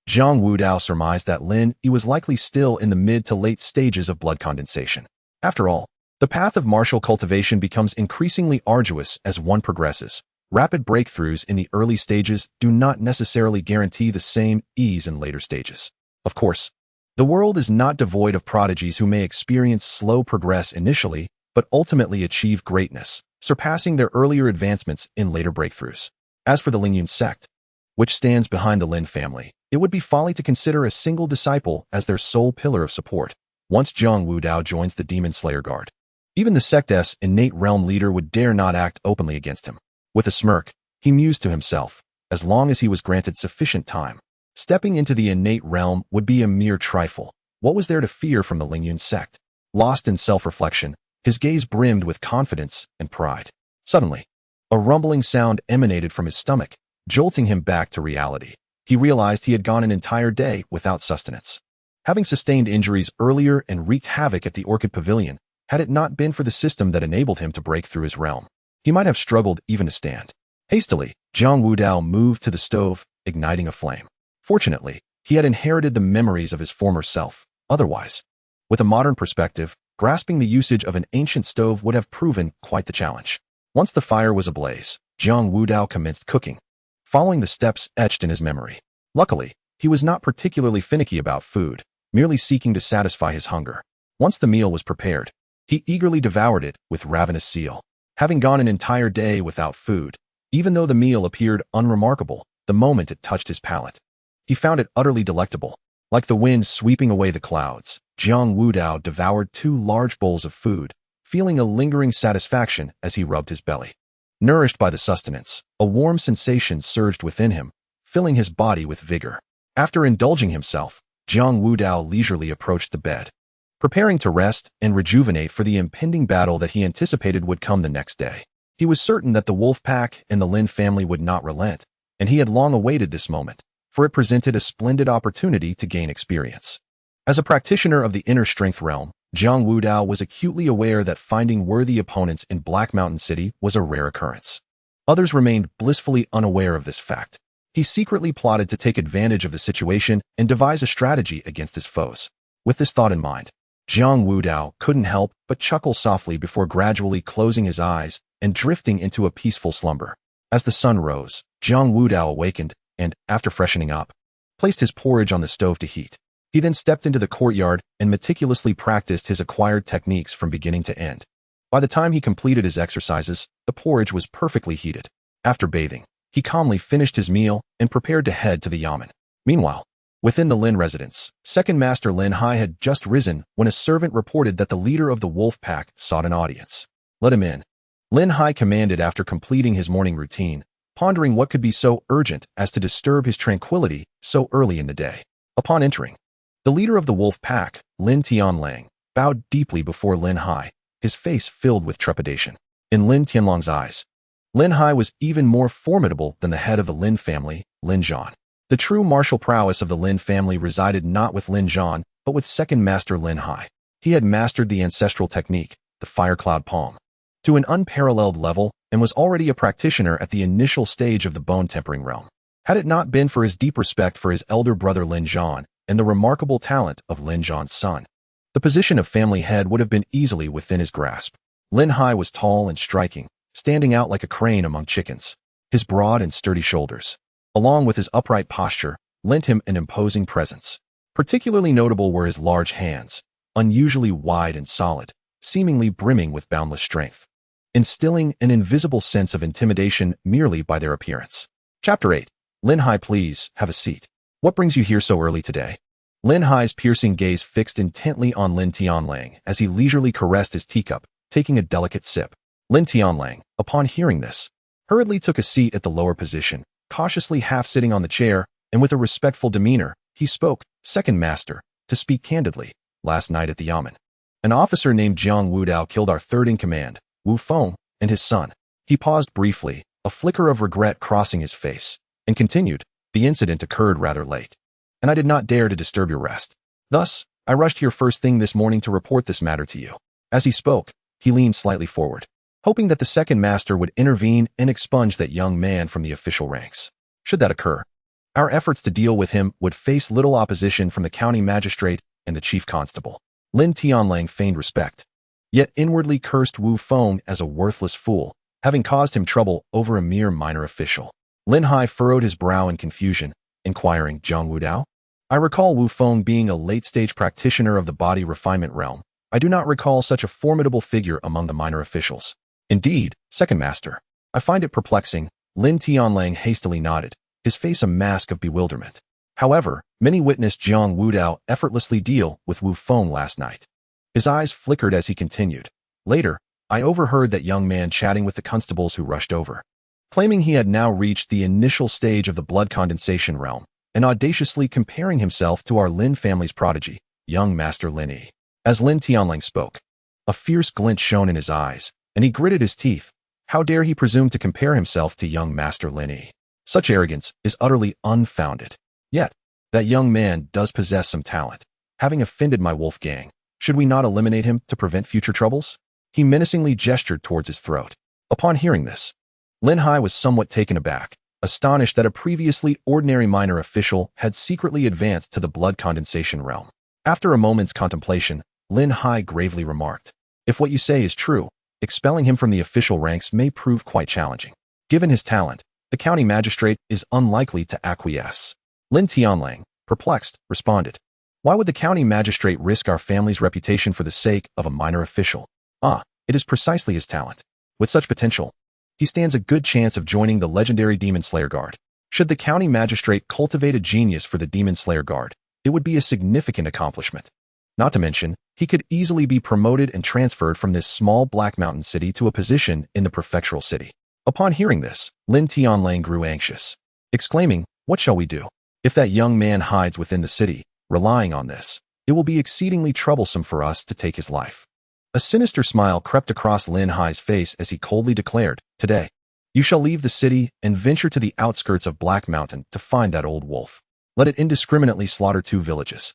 Jiang Wudao surmised that Lin Yi was likely still in the mid to late stages of blood condensation. After all, the path of martial cultivation becomes increasingly arduous as one progresses. Rapid breakthroughs in the early stages do not necessarily guarantee the same ease in later stages. Of course, the world is not devoid of prodigies who may experience slow progress initially, but ultimately achieve greatness, surpassing their earlier advancements in later breakthroughs. As for the Lingyun sect, which stands behind the Lin family, it would be folly to consider a single disciple as their sole pillar of support once Jiang Wudao joins the Demon Slayer Guard. Even the sect's innate realm leader would dare not act openly against him. With a smirk, he mused to himself, as long as he was granted sufficient time. Stepping into the innate realm would be a mere trifle. What was there to fear from the Lingyun sect? Lost in self-reflection, his gaze brimmed with confidence and pride. Suddenly, a rumbling sound emanated from his stomach, jolting him back to reality. He realized he had gone an entire day without sustenance. Having sustained injuries earlier and wreaked havoc at the Orchid Pavilion, had it not been for the system that enabled him to break through his realm, he might have struggled even to stand. Hastily, Jiang Wudao moved to the stove, igniting a flame. Fortunately, he had inherited the memories of his former self. Otherwise, with a modern perspective, grasping the usage of an ancient stove would have proven quite the challenge. Once the fire was ablaze, Jiang Wudao commenced cooking, following the steps etched in his memory. Luckily, he was not particularly finicky about food, merely seeking to satisfy his hunger. Once the meal was prepared, he eagerly devoured it with ravenous zeal. Having gone an entire day without food, even though the meal appeared unremarkable, the moment it touched his palate, he found it utterly delectable. Like the wind sweeping away the clouds, Jiang Wudao devoured 2 large bowls of food, feeling a lingering satisfaction as he rubbed his belly. Nourished by the sustenance, a warm sensation surged within him, filling his body with vigor. After indulging himself, Jiang Wudao leisurely approached the bed, preparing to rest and rejuvenate for the impending battle that he anticipated would come the next day. He was certain that the wolf pack and the Lin family would not relent, and he had long awaited this moment, for it presented a splendid opportunity to gain experience. As a practitioner of the inner strength realm, Jiang Wudao was acutely aware that finding worthy opponents in Black Mountain City was a rare occurrence. Others remained blissfully unaware of this fact. He secretly plotted to take advantage of the situation and devise a strategy against his foes. With this thought in mind, Jiang Wudao couldn't help but chuckle softly before gradually closing his eyes and drifting into a peaceful slumber. As the sun rose, Jiang Wudao awakened and, after freshening up, placed his porridge on the stove to heat. He then stepped into the courtyard and meticulously practiced his acquired techniques from beginning to end. By the time he completed his exercises, the porridge was perfectly heated. After bathing, he calmly finished his meal and prepared to head to the yamen. Meanwhile, within the Lin residence, Second Master Lin Hai had just risen when a servant reported that the leader of the wolf pack sought an audience. "Let him in," Lin Hai commanded after completing his morning routine, pondering what could be so urgent as to disturb his tranquility so early in the day. Upon entering, the leader of the wolf pack, Lin Tianlang, bowed deeply before Lin Hai, his face filled with trepidation. In Lin Tianlang's eyes, Lin Hai was even more formidable than the head of the Lin family, Lin Zhan. The true martial prowess of the Lin family resided not with Lin Zhan, but with Second Master Lin Hai. He had mastered the ancestral technique, the Fire Cloud Palm, to an unparalleled level and was already a practitioner at the initial stage of the bone-tempering realm. Had it not been for his deep respect for his elder brother Lin Zhan and the remarkable talent of Lin Zhan's son, the position of family head would have been easily within his grasp. Lin Hai was tall and striking, standing out like a crane among chickens. His broad and sturdy shoulders, along with his upright posture, lent him an imposing presence. Particularly notable were his large hands, unusually wide and solid, seemingly brimming with boundless strength, instilling an invisible sense of intimidation merely by their appearance. Chapter 8. Lin Hai, please, have a seat. What brings you here so early today? Lin Hai's piercing gaze fixed intently on Lin Tianlang as he leisurely caressed his teacup, taking a delicate sip. Lin Tianlang, upon hearing this, hurriedly took a seat at the lower position, cautiously half-sitting on the chair, and with a respectful demeanor, he spoke, "Second Master, to speak candidly, last night at the yamen, an officer named Jiang Wudao killed our third-in-command, Wu Feng, and his son." He paused briefly, a flicker of regret crossing his face, and continued, "The incident occurred rather late, and I did not dare to disturb your rest. Thus, I rushed here first thing this morning to report this matter to you." As he spoke, He leaned slightly forward, hoping that the second master would intervene and expunge that young man from the official ranks. Should that occur, our efforts to deal with him would face little opposition from the county magistrate and the chief constable. Lin Tianlang feigned respect, yet inwardly cursed Wu Feng as a worthless fool, having caused him trouble over a mere minor official. Lin Hai furrowed his brow in confusion, inquiring, Jiang Wudao? I recall Wu Feng being a late-stage practitioner of the body refinement realm. I do not recall such a formidable figure among the minor officials. Indeed, second master. I find it perplexing. Lin Tianlang hastily nodded, his face a mask of bewilderment. However, many witnessed Jiang Wudao effortlessly deal with Wu Feng last night. His eyes flickered as he continued. Later, I overheard that young man chatting with the constables who rushed over, claiming he had now reached the initial stage of the blood condensation realm, and audaciously comparing himself to our Lin family's prodigy, young Master Lin Yi. As Lin Tianlang spoke, a fierce glint shone in his eyes, and he gritted his teeth. How dare he presume to compare himself to young Master Lin Yi? Such arrogance is utterly unfounded. Yet, that young man does possess some talent. Having offended my wolf gang, should we not eliminate him to prevent future troubles? He menacingly gestured towards his throat. Upon hearing this, Lin Hai was somewhat taken aback, astonished that a previously ordinary minor official had secretly advanced to the blood condensation realm. After a moment's contemplation, Lin Hai gravely remarked, if what you say is true, expelling him from the official ranks may prove quite challenging. Given his talent, the county magistrate is unlikely to acquiesce. Lin Tianlang, perplexed, responded, why would the county magistrate risk our family's reputation for the sake of a minor official? It is precisely his talent. With such potential, he stands a good chance of joining the legendary Demon Slayer Guard. Should the county magistrate cultivate a genius for the Demon Slayer Guard, it would be a significant accomplishment. Not to mention, he could easily be promoted and transferred from this small Black Mountain city to a position in the prefectural city. Upon hearing this, Lin Tianlang grew anxious, exclaiming, what shall we do? If that young man hides within the city, relying on this, it will be exceedingly troublesome for us to take his life. A sinister smile crept across Lin Hai's face as he coldly declared, today, you shall leave the city and venture to the outskirts of Black Mountain to find that old wolf. Let it indiscriminately slaughter 2 villages.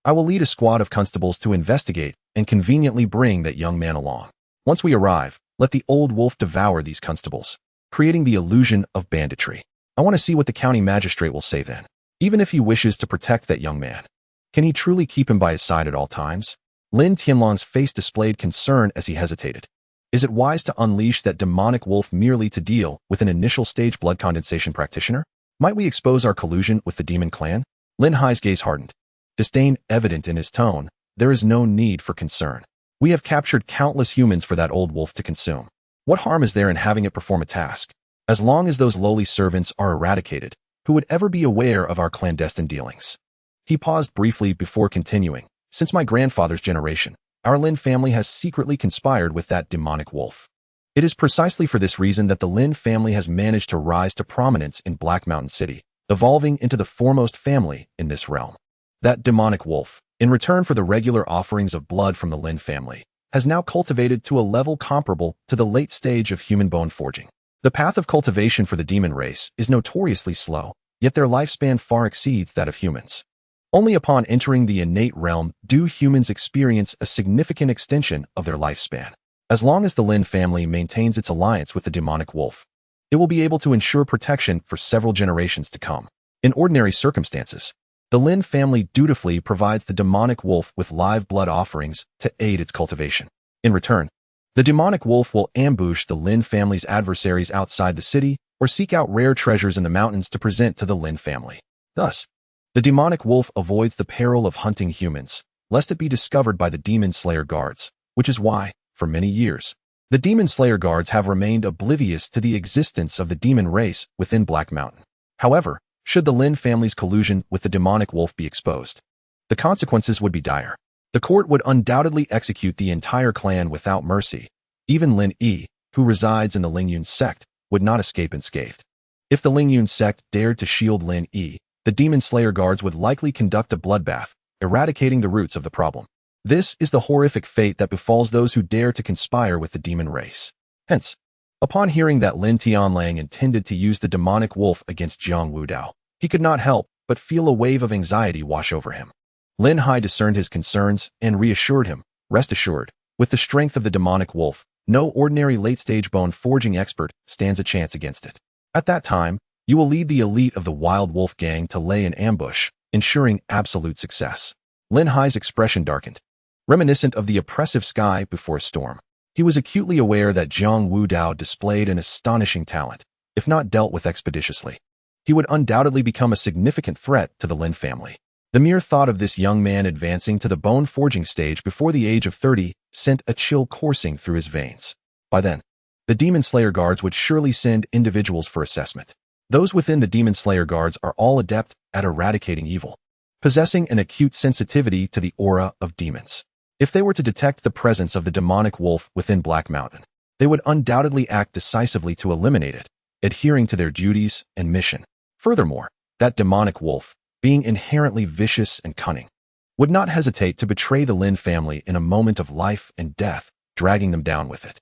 I will lead a squad of constables to investigate and conveniently bring that young man along. Once we arrive, let the old wolf devour these constables, creating the illusion of banditry. I want to see what the county magistrate will say then. Even if he wishes to protect that young man, can he truly keep him by his side at all times? Lin Tianlang's face displayed concern as he hesitated. Is it wise to unleash that demonic wolf merely to deal with an initial stage blood condensation practitioner? Might we expose our collusion with the demon clan? Lin Hai's gaze hardened, disdain evident in his tone. There is no need for concern. We have captured countless humans for that old wolf to consume. What harm is there in having it perform a task? As long as those lowly servants are eradicated, who would ever be aware of our clandestine dealings? He paused briefly before continuing. Since my grandfather's generation, our Lin family has secretly conspired with that demonic wolf. It is precisely for this reason that the Lin family has managed to rise to prominence in Black Mountain City, evolving into the foremost family in this realm. That demonic wolf, in return for the regular offerings of blood from the Lin family, has now cultivated to a level comparable to the late stage of human bone forging. The path of cultivation for the demon race is notoriously slow, yet their lifespan far exceeds that of humans. Only upon entering the innate realm do humans experience a significant extension of their lifespan. As long as the Lin family maintains its alliance with the demonic wolf, it will be able to ensure protection for several generations to come. In ordinary circumstances, the Lin family dutifully provides the demonic wolf with live blood offerings to aid its cultivation. In return, the demonic wolf will ambush the Lin family's adversaries outside the city or seek out rare treasures in the mountains to present to the Lin family. Thus, the demonic wolf avoids the peril of hunting humans, lest it be discovered by the Demon Slayer Guards, which is why, for many years, the Demon Slayer Guards have remained oblivious to the existence of the demon race within Black Mountain. However, should the Lin family's collusion with the demonic wolf be exposed, the consequences would be dire. The court would undoubtedly execute the entire clan without mercy. Even Lin Yi, who resides in the Lingyun sect, would not escape unscathed. If the Lingyun sect dared to shield Lin Yi, the Demon Slayer Guards would likely conduct a bloodbath, eradicating the roots of the problem. This is the horrific fate that befalls those who dare to conspire with the demon race. Hence, upon hearing that Lin Tianlang intended to use the demonic wolf against Jiang Wudao, he could not help but feel a wave of anxiety wash over him. Lin Hai discerned his concerns and reassured him, rest assured, With the strength of the demonic wolf, no ordinary late-stage bone forging expert stands a chance against it. At that time, you will lead the elite of the Wild Wolf gang to lay an ambush, ensuring absolute success. Lin Hai's expression darkened, reminiscent of the oppressive sky before a storm. He was acutely aware that Jiang Wudao displayed an astonishing talent, if not dealt with expeditiously. He would undoubtedly become a significant threat to the Lin family. The mere thought of this young man advancing to the bone-forging stage before the age of 30 sent a chill coursing through his veins. By then, the Demon Slayer guards would surely send individuals for assessment. Those within the Demon Slayer guards are all adept at eradicating evil, possessing an acute sensitivity to the aura of demons. If they were to detect the presence of the demonic wolf within Black Mountain, they would undoubtedly act decisively to eliminate it, adhering to their duties and mission. Furthermore, that demonic wolf, being inherently vicious and cunning, would not hesitate to betray the Lin family in a moment of life and death, dragging them down with it.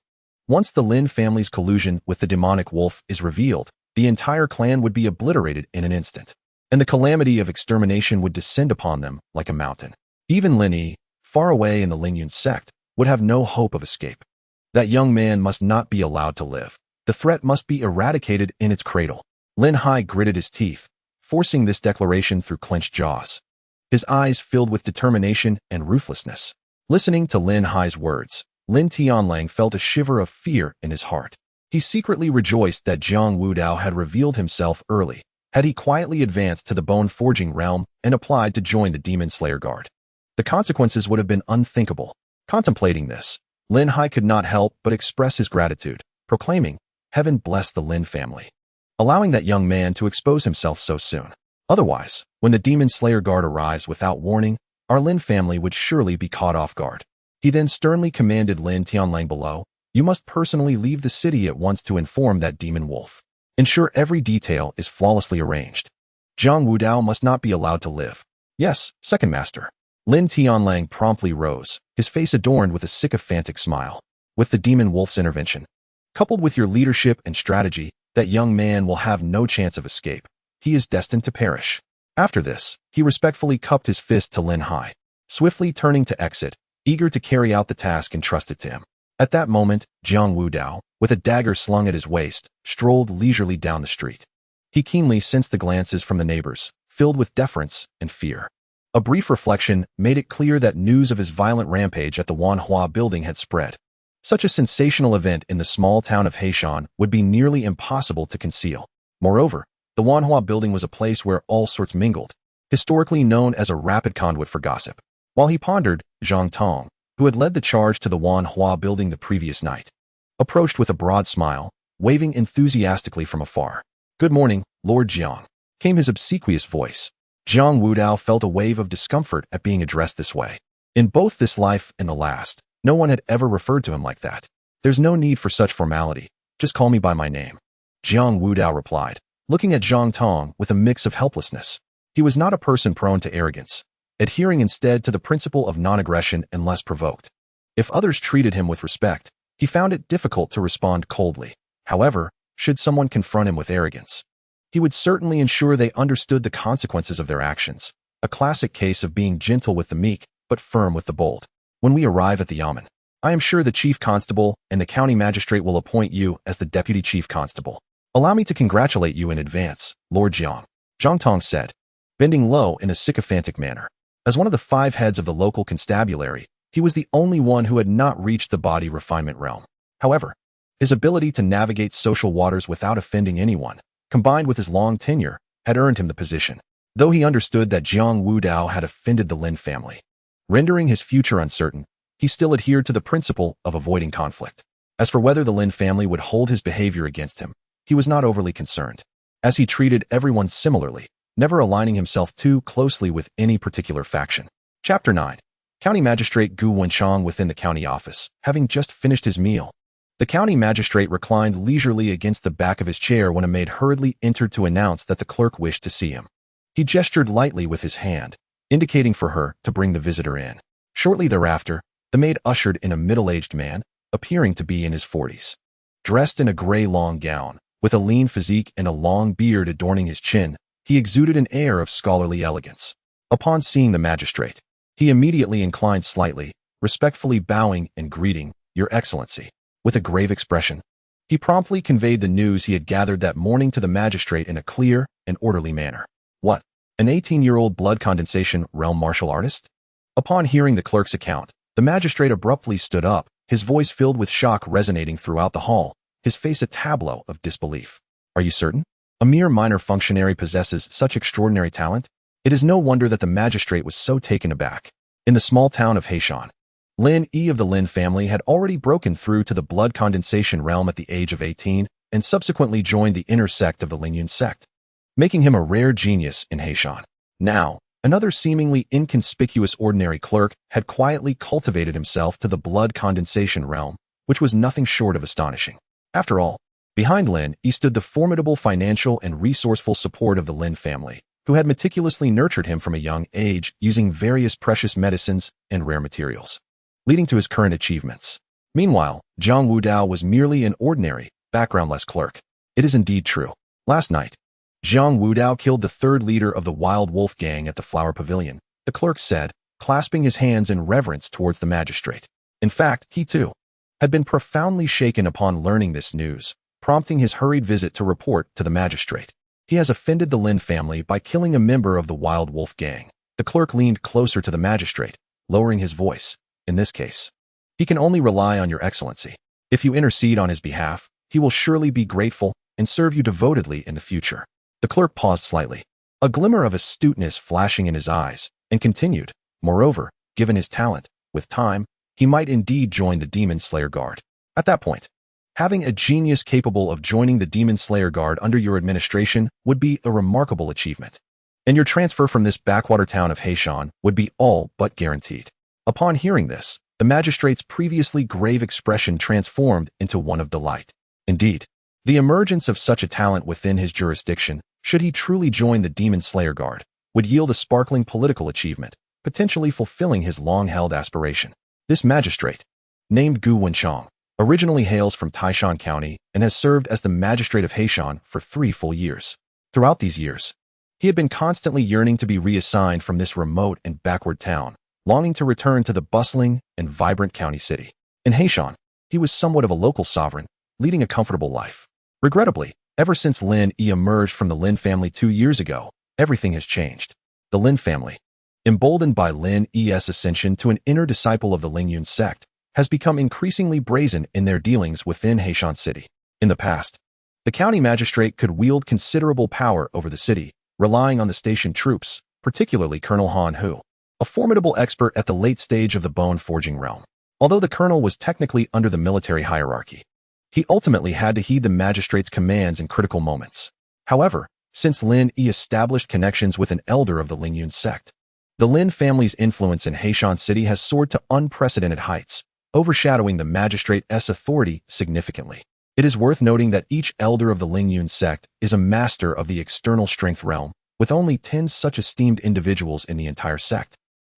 Once the Lin family's collusion with the demonic wolf is revealed, the entire clan would be obliterated in an instant, and the calamity of extermination would descend upon them like a mountain. Even Lin Yi, far away in the Lingyun sect, would have no hope of escape. That young man must not be allowed to live. The threat must be eradicated in its cradle. Lin Hai gritted his teeth, forcing this declaration through clenched jaws. His eyes filled with determination and ruthlessness. Listening to Lin Hai's words, Lin Tianlang felt a shiver of fear in his heart. He secretly rejoiced that Jiang Wudao had revealed himself early, had he quietly advanced to the bone-forging realm and applied to join the Demon Slayer Guard. The consequences would have been unthinkable. Contemplating this, Lin Hai could not help but express his gratitude, proclaiming, "Heaven bless the Lin family," allowing that young man to expose himself so soon. Otherwise, when the Demon Slayer Guard arrives without warning, our Lin family would surely be caught off guard. He then sternly commanded Lin Tianlang below, "You must personally leave the city at once to inform that demon wolf. Ensure every detail is flawlessly arranged. Jiang Wudao must not be allowed to live." "Yes, second master." Lin Tianlang promptly rose, his face adorned with a sycophantic smile. "With the demon wolf's intervention, coupled with your leadership and strategy, that young man will have no chance of escape. He is destined to perish." After this, he respectfully cupped his fist to Lin Hai, swiftly turning to exit, eager to carry out the task entrusted to him. At that moment, Jiang Wudao, with a dagger slung at his waist, strolled leisurely down the street. He keenly sensed the glances from the neighbors, filled with deference and fear. A brief reflection made it clear that news of his violent rampage at the Wanhua building had spread. Such a sensational event in the small town of Heishan would be nearly impossible to conceal. Moreover, the Wanhua building was a place where all sorts mingled, historically known as a rapid conduit for gossip. While he pondered, Zhang Tong, who had led the charge to the Wanhua building the previous night, approached with a broad smile, waving enthusiastically from afar. "Good morning, Lord Jiang," came his obsequious voice. Jiang Wudao felt a wave of discomfort at being addressed this way. In both this life and the last, no one had ever referred to him like that. "There's no need for such formality. Just call me by my name," Jiang Wudao replied, looking at Zhang Tong with a mix of helplessness. He was not a person prone to arrogance, adhering instead to the principle of non-aggression unless provoked. If others treated him with respect, he found it difficult to respond coldly. However, should someone confront him with arrogance, he would certainly ensure they understood the consequences of their actions, a classic case of being gentle with the meek, but firm with the bold. "When we arrive at the yamen, I am sure the chief constable and the county magistrate will appoint you as the deputy chief constable. Allow me to congratulate you in advance, Lord Jiang," Zhang Tong said, bending low in a sycophantic manner. As one of the 5 heads of the local constabulary, he was the only one who had not reached the body refinement realm. However, his ability to navigate social waters without offending anyone, combined with his long tenure, had earned him the position, though he understood that Jiang Wudao had offended the Lin family. Rendering his future uncertain, he still adhered to the principle of avoiding conflict. As for whether the Lin family would hold his behavior against him, he was not overly concerned, as he treated everyone similarly, never aligning himself too closely with any particular faction. Chapter 9. County Magistrate Gu Wenchang within the county office, having just finished his meal. The county magistrate reclined leisurely against the back of his chair when a maid hurriedly entered to announce that the clerk wished to see him. He gestured lightly with his hand, indicating for her to bring the visitor in. Shortly thereafter, the maid ushered in a middle-aged man, appearing to be in his 40s. Dressed in a gray long gown, with a lean physique and a long beard adorning his chin, he exuded an air of scholarly elegance. Upon seeing the magistrate, he immediately inclined slightly, respectfully bowing and greeting, "Your Excellency," with a grave expression. He promptly conveyed the news he had gathered that morning to the magistrate in a clear and orderly manner. What? An 18-year-old blood condensation realm martial artist? Upon hearing the clerk's account, the magistrate abruptly stood up, his voice filled with shock resonating throughout the hall, his face a tableau of disbelief. "Are you certain? A mere minor functionary possesses such extraordinary talent?" It is no wonder that the magistrate was so taken aback. In the small town of Heishan, Lin Yi of the Lin family had already broken through to the blood condensation realm at the age of 18 and subsequently joined the inner sect of the Lingyun sect, making him a rare genius in Heishan. Now, another seemingly inconspicuous ordinary clerk had quietly cultivated himself to the blood condensation realm, which was nothing short of astonishing. After all, behind Lin Yi stood the formidable financial and resourceful support of the Lin family, who had meticulously nurtured him from a young age using various precious medicines and rare materials, leading to his current achievements. Meanwhile, Jiang Wudao was merely an ordinary, backgroundless clerk. It is indeed true. Last night, Jiang Wudao killed the third leader of the Wild Wolf gang at the Flower Pavilion, the clerk said, clasping his hands in reverence towards the magistrate. In fact, he too had been profoundly shaken upon learning this news, prompting his hurried visit to report to the magistrate. He has offended the Lin family by killing a member of the Wild Wolf gang. The clerk leaned closer to the magistrate, lowering his voice. In this case, he can only rely on your excellency. If you intercede on his behalf, he will surely be grateful and serve you devotedly in the future. The clerk paused slightly, a glimmer of astuteness flashing in his eyes, and continued, moreover, given his talent, with time, he might indeed join the Demon Slayer Guard. At that point, having a genius capable of joining the Demon Slayer Guard under your administration would be a remarkable achievement. And your transfer from this backwater town of Heishan would be all but guaranteed. Upon hearing this, the magistrate's previously grave expression transformed into one of delight. Indeed, the emergence of such a talent within his jurisdiction, should he truly join the Demon Slayer Guard, would yield a sparkling political achievement, potentially fulfilling his long-held aspiration. This magistrate, named Gu Wenchang, originally hails from Taishan County and has served as the magistrate of Heishan for 3 full years. Throughout these years, he had been constantly yearning to be reassigned from this remote and backward town, longing to return to the bustling and vibrant county city. In Heishan, he was somewhat of a local sovereign, leading a comfortable life. Regrettably, ever since Lin Yi emerged from the Lin family 2 years ago, everything has changed. The Lin family, emboldened by Lin Yi's ascension to an inner disciple of the Lingyun sect, has become increasingly brazen in their dealings within Heishan City. In the past, the county magistrate could wield considerable power over the city, relying on the station troops, particularly Colonel Han Hu, a formidable expert at the late stage of the bone-forging realm. Although the colonel was technically under the military hierarchy, he ultimately had to heed the magistrate's commands in critical moments. However, since Lin Yi established connections with an elder of the Lingyun sect, the Lin family's influence in Heishan City has soared to unprecedented heights, overshadowing the magistrate's authority significantly. It is worth noting that each elder of the Lingyun sect is a master of the external strength realm, with only 10 such esteemed individuals in the entire sect,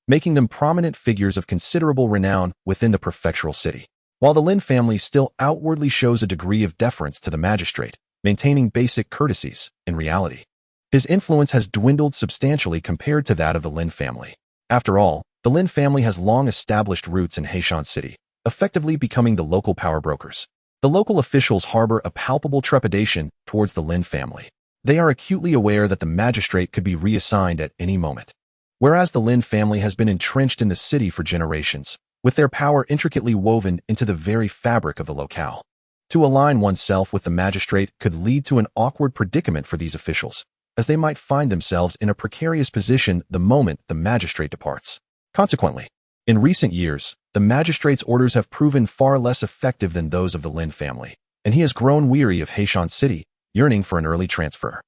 making them prominent figures of considerable renown within the prefectural city. While the Lin family still outwardly shows a degree of deference to the magistrate, maintaining basic courtesies, in reality, his influence has dwindled substantially compared to that of the Lin family. After all, the Lin family has long established roots in Heishan City, effectively becoming the local power brokers. The local officials harbor a palpable trepidation towards the Lin family. They are acutely aware that the magistrate could be reassigned at any moment. Whereas the Lin family has been entrenched in the city for generations, with their power intricately woven into the very fabric of the locale. To align oneself with the magistrate could lead to an awkward predicament for these officials, as they might find themselves in a precarious position the moment the magistrate departs. Consequently, in recent years, the magistrate's orders have proven far less effective than those of the Lin family, and he has grown weary of Heishan City, yearning for an early transfer.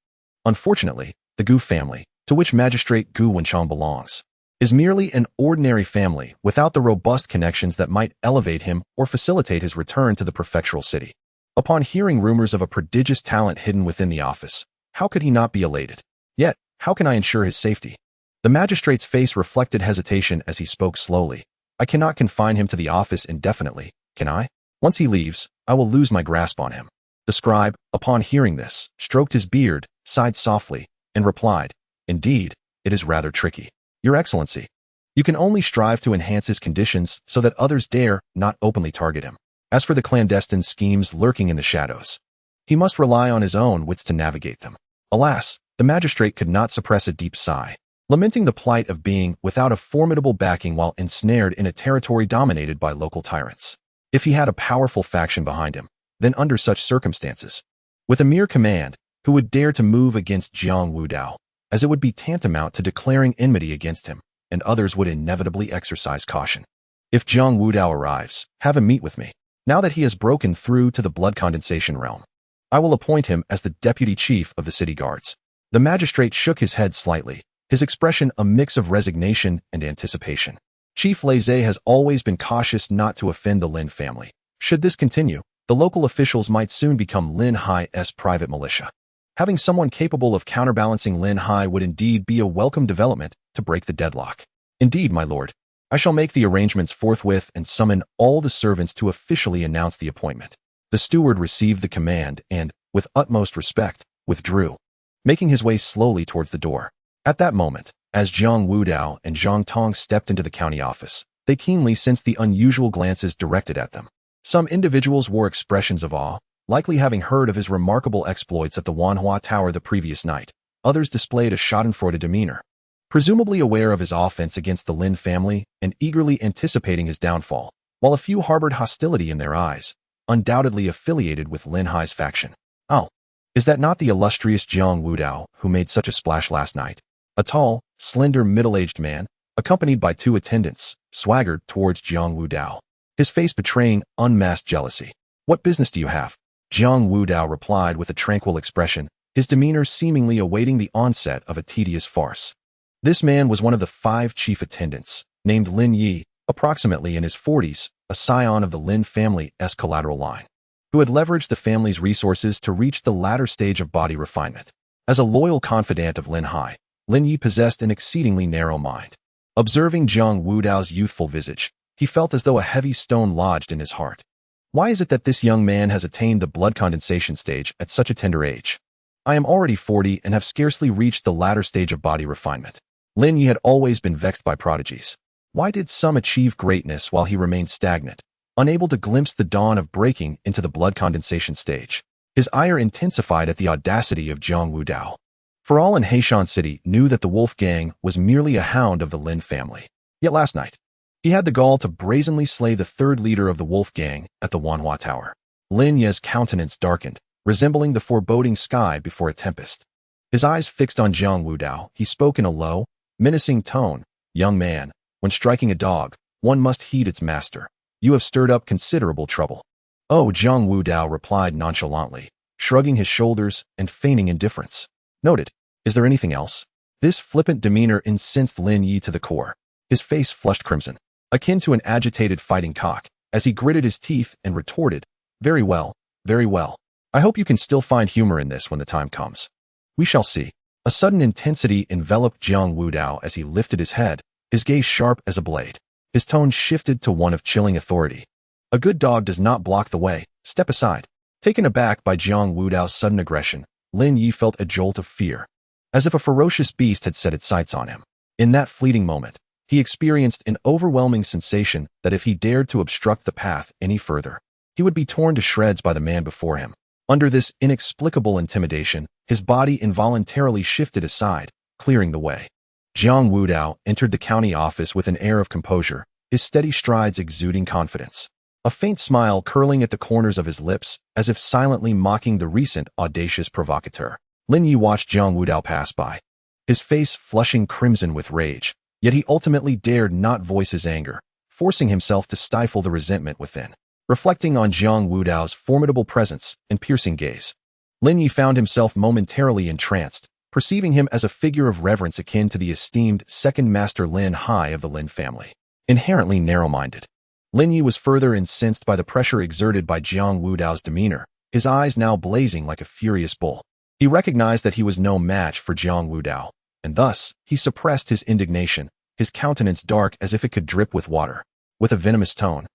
Unfortunately, the Gu family, to which Magistrate Gu Wenchang belongs, is merely an ordinary family without the robust connections that might elevate him or facilitate his return to the prefectural city. Upon hearing rumors of a prodigious talent hidden within the office, how could he not be elated? Yet, how can I ensure his safety? The magistrate's face reflected hesitation as he spoke slowly. I cannot confine him to the office indefinitely, can I? Once he leaves, I will lose my grasp on him. The scribe, upon hearing this, stroked his beard, sighed softly, and replied, Indeed, it is rather tricky. Your Excellency, You can only strive to enhance his conditions so that others dare not openly target him. As for the clandestine schemes lurking in the shadows, he must rely on his own wits to navigate them. Alas, the magistrate could not suppress a deep sigh, lamenting the plight of being without a formidable backing while ensnared in a territory dominated by local tyrants. If he had a powerful faction behind him, then under such circumstances, with a mere command, who would dare to move against Jiang Wudao, as it would be tantamount to declaring enmity against him, and others would inevitably exercise caution. If Jiang Wudao arrives, have him meet with me. Now that he has broken through to the blood condensation realm, I will appoint him as the deputy chief of the city guards. The magistrate shook his head slightly, his expression a mix of resignation and anticipation. Chief Laizé has always been cautious not to offend the Lin family. Should this continue, the local officials might soon become Lin Hai's private militia. Having someone capable of counterbalancing Lin Hai would indeed be a welcome development to break the deadlock. Indeed, my lord, I shall make the arrangements forthwith and summon all the servants to officially announce the appointment. The steward received the command and, with utmost respect, withdrew, making his way slowly towards the door. At that moment, as Jiang Wudao and Zhang Tong stepped into the county office, they keenly sensed the unusual glances directed at them. Some individuals wore expressions of awe, likely having heard of his remarkable exploits at the Wanhua Tower the previous night. Others displayed a schadenfreude demeanor, presumably aware of his offense against the Lin family and eagerly anticipating his downfall, while a few harbored hostility in their eyes, undoubtedly affiliated with Lin Hai's faction. Oh, is that not the illustrious Jiang Wudao who made such a splash last night? A tall, slender, middle-aged man, accompanied by two attendants, swaggered towards Jiang Wudao, his face betraying unmasked jealousy. What business do you have? Jiang Wudao replied with a tranquil expression, his demeanor seemingly awaiting the onset of a tedious farce. This man was one of the 5 chief attendants, named Lin Yi, approximately in his 40s, a scion of the Lin family's collateral line, who had leveraged the family's resources to reach the latter stage of body refinement. As a loyal confidant of Lin Hai, Lin Yi possessed an exceedingly narrow mind. Observing Jiang Wudao's youthful visage, he felt as though a heavy stone lodged in his heart. Why is it that this young man has attained the blood condensation stage at such a tender age? I am already 40 and have scarcely reached the latter stage of body refinement. Lin Yi had always been vexed by prodigies. Why did some achieve greatness while he remained stagnant, unable to glimpse the dawn of breaking into the blood condensation stage? His ire intensified at the audacity of Jiang Wudao. For all in Heishan City knew that the Wolf Gang was merely a hound of the Lin family. Yet last night, he had the gall to brazenly slay the 3rd leader of the Wolf Gang at the Wanhua Tower. Lin Ye's countenance darkened, resembling the foreboding sky before a tempest. His eyes fixed on Jiang Wudao, he spoke in a low, menacing tone. Young man, when striking a dog, one must heed its master. You have stirred up considerable trouble. Oh, Jiang Wudao replied nonchalantly, shrugging his shoulders and feigning indifference. Noted. Is there anything else? This flippant demeanor incensed Lin Yi to the core. His face flushed crimson, akin to an agitated fighting cock, as he gritted his teeth and retorted, very well, very well. I hope you can still find humor in this when the time comes. We shall see. A sudden intensity enveloped Jiang Wudao as he lifted his head, his gaze sharp as a blade. His tone shifted to one of chilling authority. A good dog does not block the way. Step aside. Taken aback by Jiang Wudao's sudden aggression, Lin Yi felt a jolt of fear, as if a ferocious beast had set its sights on him. In that fleeting moment, he experienced an overwhelming sensation that if he dared to obstruct the path any further, he would be torn to shreds by the man before him. Under this inexplicable intimidation, his body involuntarily shifted aside, clearing the way. Jiang Wudao entered the county office with an air of composure, his steady strides exuding confidence. A faint smile curling at the corners of his lips, as if silently mocking the recent audacious provocateur. Lin Yi watched Jiang Wudao pass by, his face flushing crimson with rage, yet he ultimately dared not voice his anger, forcing himself to stifle the resentment within. Reflecting on Jiang Wudao's formidable presence and piercing gaze, Lin Yi found himself momentarily entranced, perceiving him as a figure of reverence akin to the esteemed second master Lin Hai of the Lin family. Inherently narrow-minded, Lin Yi was further incensed by the pressure exerted by Jiang Wudao's demeanor, his eyes now blazing like a furious bull. He recognized that he was no match for Jiang Wudao, and thus he suppressed his indignation, his countenance dark as if it could drip with water. With a venomous tone,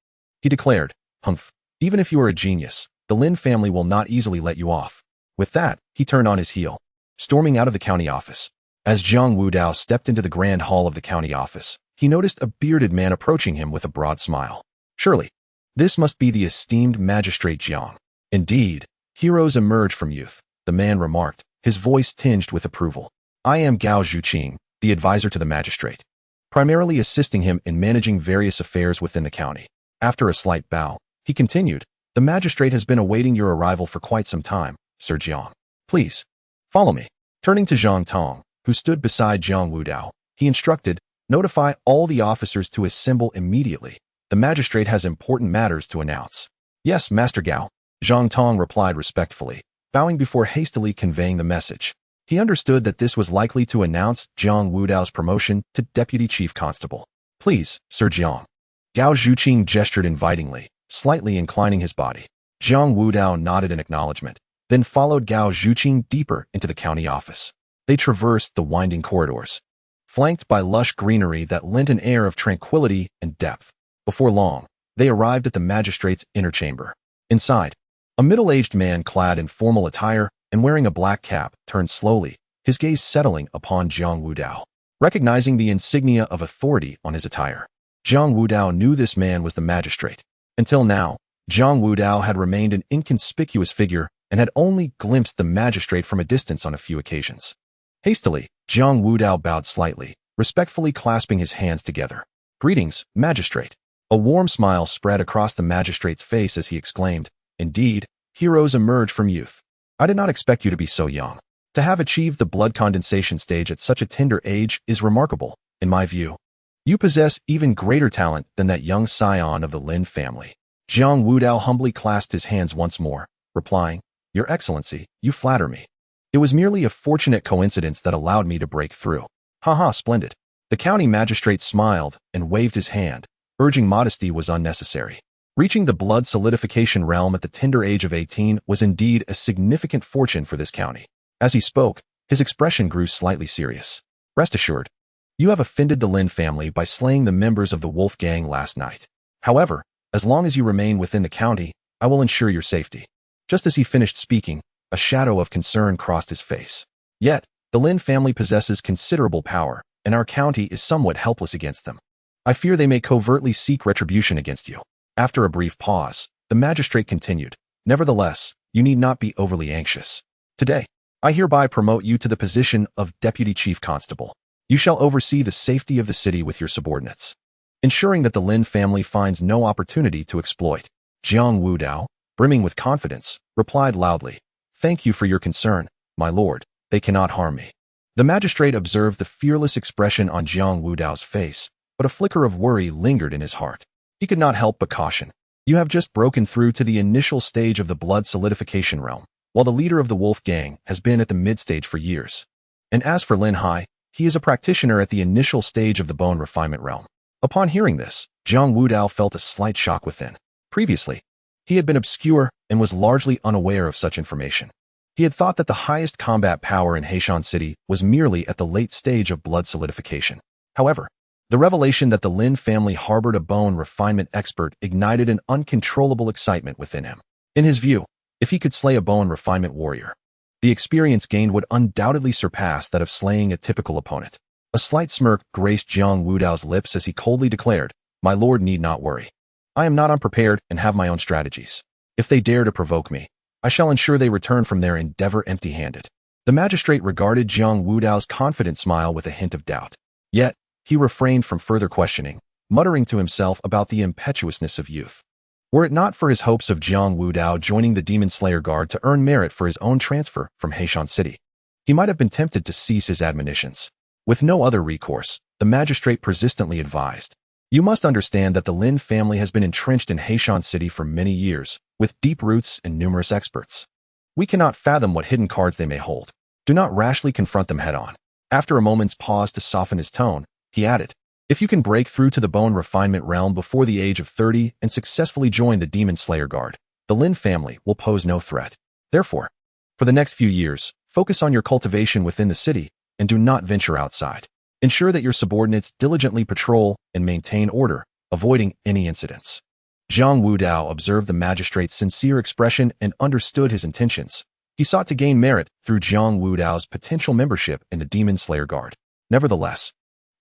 he declared, "Humph, even if you are a genius, the Lin family will not easily let you off." With that, he turned on his heel, storming out of the county office. As Jiang Wudao stepped into the grand hall of the county office, he noticed a bearded man approaching him with a broad smile. Surely, this must be the esteemed magistrate Jiang. Indeed, heroes emerge from youth, the man remarked, his voice tinged with approval. I am Gao Zhuqing, the advisor to the magistrate, primarily assisting him in managing various affairs within the county. After a slight bow, he continued, the magistrate has been awaiting your arrival for quite some time, Sir Jiang. Please, follow me. Turning to Zhang Tong, who stood beside Jiang Wudao, he instructed, notify all the officers to assemble immediately. The magistrate has important matters to announce. Yes, Master Gao, Zhang Tong replied respectfully, bowing before hastily conveying the message. He understood that this was likely to announce Jiang Wudao's promotion to Deputy Chief Constable. Please, Sir Jiang. Gao Zhuqing gestured invitingly, slightly inclining his body. Jiang Wudao nodded in acknowledgement, then followed Gao Zhuqing deeper into the county office. They traversed the winding corridors, flanked by lush greenery that lent an air of tranquility and depth. Before long, they arrived at the magistrate's inner chamber. Inside, a middle-aged man clad in formal attire and wearing a black cap turned slowly, his gaze settling upon Jiang Wudao. Recognizing the insignia of authority on his attire, Jiang Wudao knew this man was the magistrate. Until now, Jiang Wudao had remained an inconspicuous figure and had only glimpsed the magistrate from a distance on a few occasions. Hastily, Jiang Wudao bowed slightly, respectfully clasping his hands together. Greetings, magistrate. A warm smile spread across the magistrate's face as he exclaimed, Indeed, heroes emerge from youth. I did not expect you to be so young. To have achieved the blood condensation stage at such a tender age is remarkable, in my view. You possess even greater talent than that young scion of the Lin family. Jiang Wudao humbly clasped his hands once more, replying, Your Excellency, you flatter me. It was merely a fortunate coincidence that allowed me to break through. Haha, splendid. The county magistrate smiled and waved his hand, urging modesty was unnecessary. Reaching the blood solidification realm at the tender age of 18 was indeed a significant fortune for this county. As he spoke, his expression grew slightly serious. Rest assured, you have offended the Lin family by slaying the members of the Wolf Gang last night. However, as long as you remain within the county, I will ensure your safety. Just as he finished speaking, a shadow of concern crossed his face. Yet, the Lin family possesses considerable power, and our county is somewhat helpless against them. I fear they may covertly seek retribution against you. After a brief pause, the magistrate continued, Nevertheless, you need not be overly anxious. Today, I hereby promote you to the position of Deputy Chief Constable. You shall oversee the safety of the city with your subordinates, ensuring that the Lin family finds no opportunity to exploit. Jiang Wudao, brimming with confidence, replied loudly, Thank you for your concern, my lord. They cannot harm me. The magistrate observed the fearless expression on Jiang Wudao's face, but a flicker of worry lingered in his heart. He could not help but caution. You have just broken through to the initial stage of the blood solidification realm, while the leader of the Wolf Gang has been at the mid-stage for years. And as for Lin Hai, he is a practitioner at the initial stage of the bone refinement realm. Upon hearing this, Jiang Wudao felt a slight shock within. Previously, he had been obscure and was largely unaware of such information. He had thought that the highest combat power in Heishan City was merely at the late stage of blood solidification. However, the revelation that the Lin family harbored a bone refinement expert ignited an uncontrollable excitement within him. In his view, if he could slay a bone refinement warrior, the experience gained would undoubtedly surpass that of slaying a typical opponent. A slight smirk graced Jiang Wudao's lips as he coldly declared, My lord need not worry. I am not unprepared and have my own strategies. If they dare to provoke me, I shall ensure they return from their endeavor empty-handed. The magistrate regarded Jiang Wudao's confident smile with a hint of doubt. Yet, he refrained from further questioning, muttering to himself about the impetuousness of youth. Were it not for his hopes of Jiang Wudao joining the Demon Slayer Guard to earn merit for his own transfer from Heishan City, he might have been tempted to cease his admonitions. With no other recourse, the magistrate persistently advised, You must understand that the Lin family has been entrenched in Heishan City for many years, with deep roots and numerous experts. We cannot fathom what hidden cards they may hold. Do not rashly confront them head-on. After a moment's pause to soften his tone, he added, If you can break through to the bone refinement realm before the age of 30 and successfully join the Demon Slayer Guard, the Lin family will pose no threat. Therefore, for the next few years, focus on your cultivation within the city and do not venture outside. Ensure that your subordinates diligently patrol and maintain order, avoiding any incidents. Jiang Wudao observed the magistrate's sincere expression and understood his intentions. He sought to gain merit through Jiang Wudao's potential membership in the Demon Slayer Guard. Nevertheless,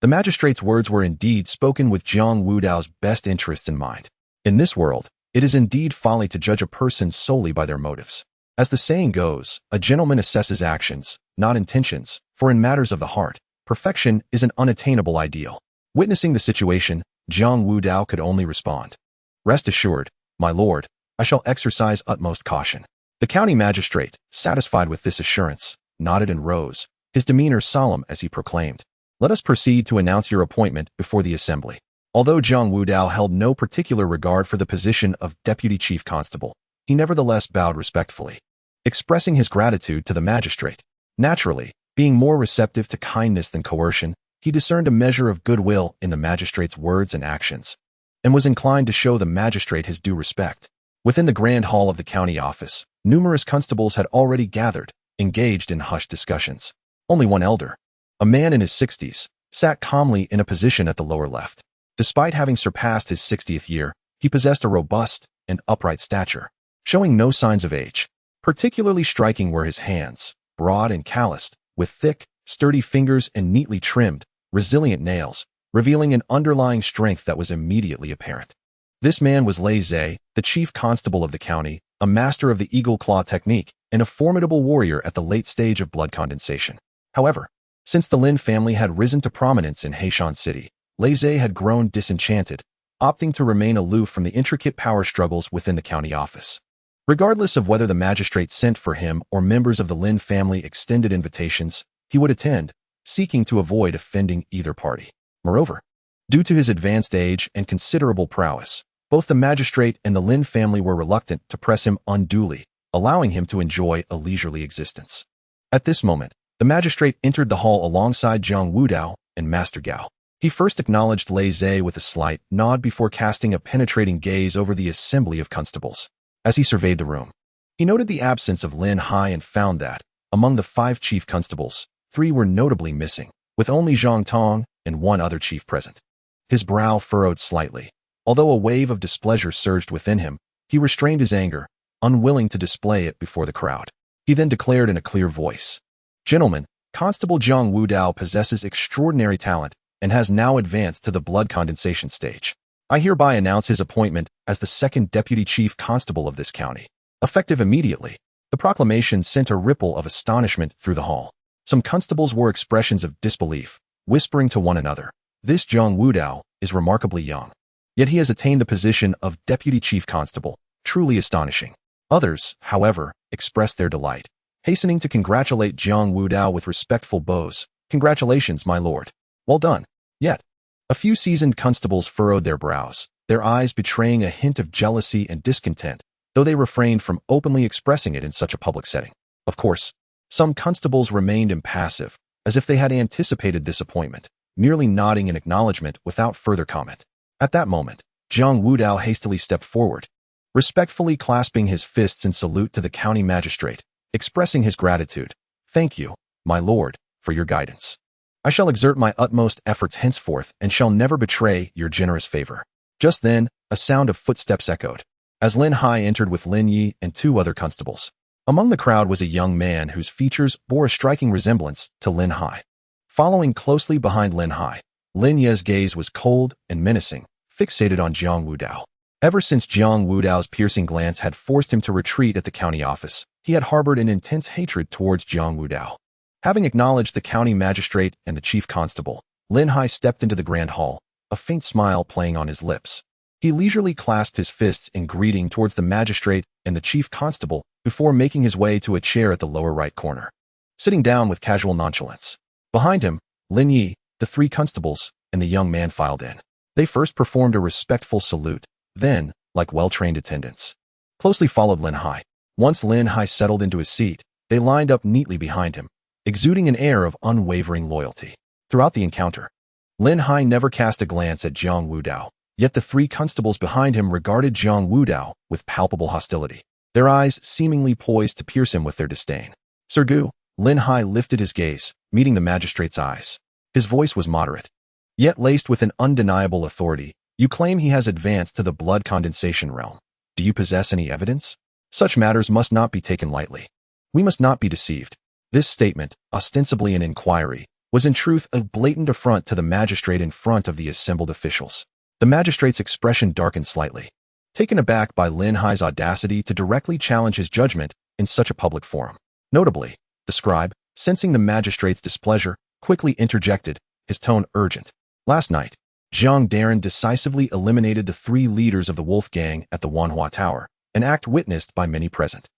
The magistrate's words were indeed spoken with Jiang Wudao's best interests in mind. In this world, it is indeed folly to judge a person solely by their motives. As the saying goes, a gentleman assesses actions, not intentions, for in matters of the heart, perfection is an unattainable ideal. Witnessing the situation, Jiang Wudao could only respond, "Rest assured, my lord, I shall exercise utmost caution." The county magistrate, satisfied with this assurance, nodded and rose, his demeanor solemn as he proclaimed, "Let us proceed to announce your appointment before the assembly." Although Jiang Wudao held no particular regard for the position of deputy chief constable, he nevertheless bowed respectfully, expressing his gratitude to the magistrate. Naturally, being more receptive to kindness than coercion, he discerned a measure of goodwill in the magistrate's words and actions, and was inclined to show the magistrate his due respect. Within the grand hall of the county office, numerous constables had already gathered, engaged in hushed discussions. Only one elder, a man in his 60s, sat calmly in a position at the lower left. Despite having surpassed his 60th year, he possessed a robust and upright stature, showing no signs of age. Particularly striking were his hands, broad and calloused, with thick, sturdy fingers and neatly trimmed, resilient nails, revealing an underlying strength that was immediately apparent. This man was Lei Zhe, the chief constable of the county, a master of the eagle claw technique, and a formidable warrior at the late stage of blood condensation. However, since the Lin family had risen to prominence in Heishan City, Lei Zhe had grown disenchanted, opting to remain aloof from the intricate power struggles within the county office. Regardless of whether the magistrate sent for him or members of the Lin family extended invitations, he would attend, seeking to avoid offending either party. Moreover, due to his advanced age and considerable prowess, both the magistrate and the Lin family were reluctant to press him unduly, allowing him to enjoy a leisurely existence. At this moment, the magistrate entered the hall alongside Jiang Wudao and Master Gao. He first acknowledged Lei Zhe with a slight nod before casting a penetrating gaze over the assembly of constables. As he surveyed the room, he noted the absence of Lin Hai and found that, among the 5 chief constables, 3 were notably missing, with only Zhang Tong and 1 other chief present. His brow furrowed slightly. Although a wave of displeasure surged within him, he restrained his anger, unwilling to display it before the crowd. He then declared in a clear voice, "Gentlemen, Constable Jiang Wudao possesses extraordinary talent and has now advanced to the blood condensation stage. I hereby announce his appointment as the 2nd Deputy Chief Constable of this county, effective immediately." The proclamation sent a ripple of astonishment through the hall. Some constables wore expressions of disbelief, whispering to one another, "This Jiang Wudao is remarkably young. Yet he has attained the position of Deputy Chief Constable, truly astonishing." Others, however, expressed their delight, hastening to congratulate Jiang Wudao with respectful bows. "Congratulations, my lord. Well done." Yet, a few seasoned constables furrowed their brows, their eyes betraying a hint of jealousy and discontent, though they refrained from openly expressing it in such a public setting. Of course, some constables remained impassive, as if they had anticipated this appointment, merely nodding in acknowledgement without further comment. At that moment, Jiang Wudao hastily stepped forward, respectfully clasping his fists in salute to the county magistrate, expressing his gratitude. "Thank you, my lord, for your guidance. I shall exert my utmost efforts henceforth and shall never betray your generous favor." Just then, a sound of footsteps echoed, as Lin Hai entered with Lin Yi and 2 other constables. Among the crowd was a young man whose features bore a striking resemblance to Lin Hai. Following closely behind Lin Hai, Lin Ye's gaze was cold and menacing, fixated on Jiang Wudao. Ever since Jiang Wudao's piercing glance had forced him to retreat at the county office, he had harbored an intense hatred towards Jiang Wudao. Having acknowledged the county magistrate and the chief constable, Lin Hai stepped into the grand hall, a faint smile playing on his lips. He leisurely clasped his fists in greeting towards the magistrate and the chief constable before making his way to a chair at the lower right corner, sitting down with casual nonchalance. Behind him, Lin Yi, the 3 constables, and the young man filed in. They first performed a respectful salute, then, like well-trained attendants, closely followed Lin Hai. Once Lin Hai settled into his seat, they lined up neatly behind him, exuding an air of unwavering loyalty. Throughout the encounter, Lin Hai never cast a glance at Jiang Wudao, yet the 3 constables behind him regarded Jiang Wudao with palpable hostility, their eyes seemingly poised to pierce him with their disdain. "Sir Gu," Lin Hai lifted his gaze, meeting the magistrate's eyes. His voice was moderate, yet laced with an undeniable authority. "You claim he has advanced to the blood condensation realm. Do you possess any evidence? Such matters must not be taken lightly. We must not be deceived." This statement, ostensibly an inquiry, was in truth a blatant affront to the magistrate in front of the assembled officials. The magistrate's expression darkened slightly, taken aback by Lin Hai's audacity to directly challenge his judgment in such a public forum. Notably, the scribe, sensing the magistrate's displeasure, quickly interjected, his tone urgent. Last night, Jiang Wudao decisively eliminated the 3 leaders of the Wolf Gang at the Wanhua Tower, an act witnessed by many present.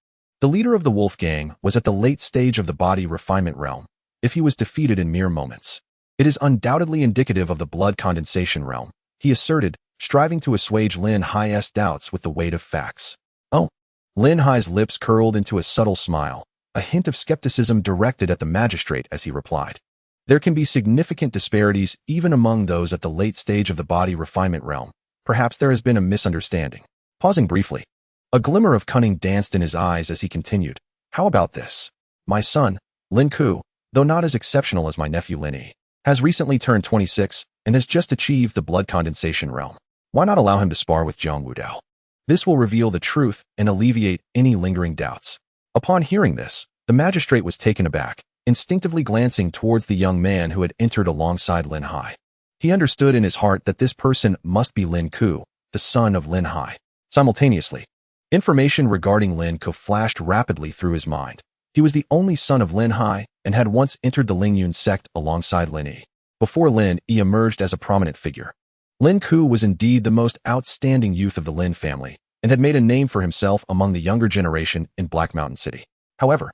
The leader of the Wolf Gang was at the late stage of the body refinement realm, if he was defeated in mere moments. It is undoubtedly indicative of the blood condensation realm, he asserted, striving to assuage Lin Hai's doubts with the weight of facts. Oh. Lin Hai's lips curled into a subtle smile, a hint of skepticism directed at the magistrate as he replied. There can be significant disparities even among those at the late stage of the body refinement realm. Perhaps there has been a misunderstanding. Pausing briefly, a glimmer of cunning danced in his eyes as he continued. How about this? My son, Lin Ku, though not as exceptional as my nephew Lin Yi, has recently turned 26 and has just achieved the blood condensation realm. Why not allow him to spar with Jiang Wudao? This will reveal the truth and alleviate any lingering doubts. Upon hearing this, the magistrate was taken aback, instinctively glancing towards the young man who had entered alongside Lin Hai. He understood in his heart that this person must be Lin Ku, the son of Lin Hai. Simultaneously, information regarding Lin Ku flashed rapidly through his mind. He was the only son of Lin Hai and had once entered the Lingyun sect alongside Lin Yi. Before Lin Yi emerged as a prominent figure, Lin Ku was indeed the most outstanding youth of the Lin family and had made a name for himself among the younger generation in Black Mountain City. However,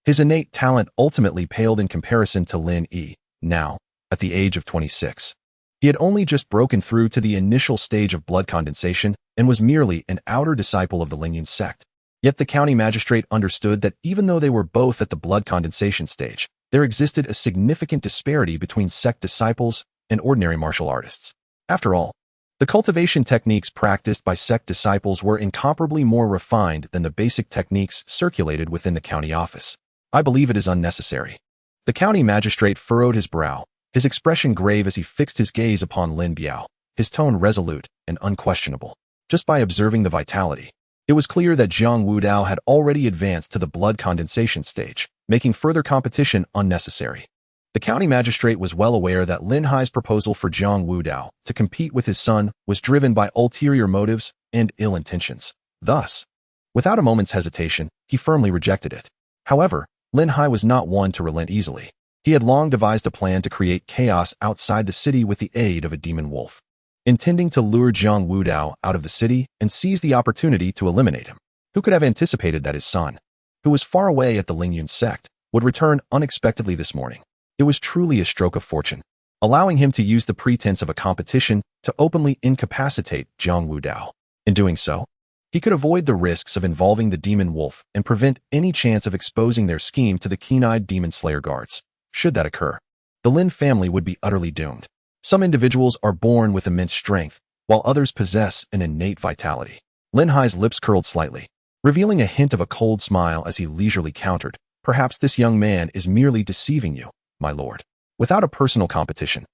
his innate talent ultimately paled in comparison to Lin Yi, now, at the age of 26. He had only just broken through to the initial stage of blood condensation and was merely an outer disciple of the Lingyun sect. Yet the county magistrate understood that even though they were both at the blood condensation stage, there existed a significant disparity between sect disciples and ordinary martial artists. After all, the cultivation techniques practiced by sect disciples were incomparably more refined than the basic techniques circulated within the county office. I believe it is unnecessary. The county magistrate furrowed his brow, his expression grave as he fixed his gaze upon Lin Biao, his tone resolute and unquestionable. Just by observing the vitality, it was clear that Jiang Wudao had already advanced to the blood condensation stage, making further competition unnecessary. The county magistrate was well aware that Lin Hai's proposal for Jiang Wudao to compete with his son was driven by ulterior motives and ill intentions. Thus, without a moment's hesitation, he firmly rejected it. However, Lin Hai was not one to relent easily. He had long devised a plan to create chaos outside the city with the aid of a demon wolf, intending to lure Jiang Wudao out of the city and seize the opportunity to eliminate him. Who could have anticipated that his son, who was far away at the Lingyun sect, would return unexpectedly this morning? It was truly a stroke of fortune, allowing him to use the pretense of a competition to openly incapacitate Jiang Wudao. In doing so, he could avoid the risks of involving the demon wolf and prevent any chance of exposing their scheme to the keen-eyed demon slayer guards. Should that occur, the Lin family would be utterly doomed. Some individuals are born with immense strength, while others possess an innate vitality. Lin Hai's lips curled slightly, revealing a hint of a cold smile as he leisurely countered. Perhaps this young man is merely deceiving you, my lord. Without a personal competition,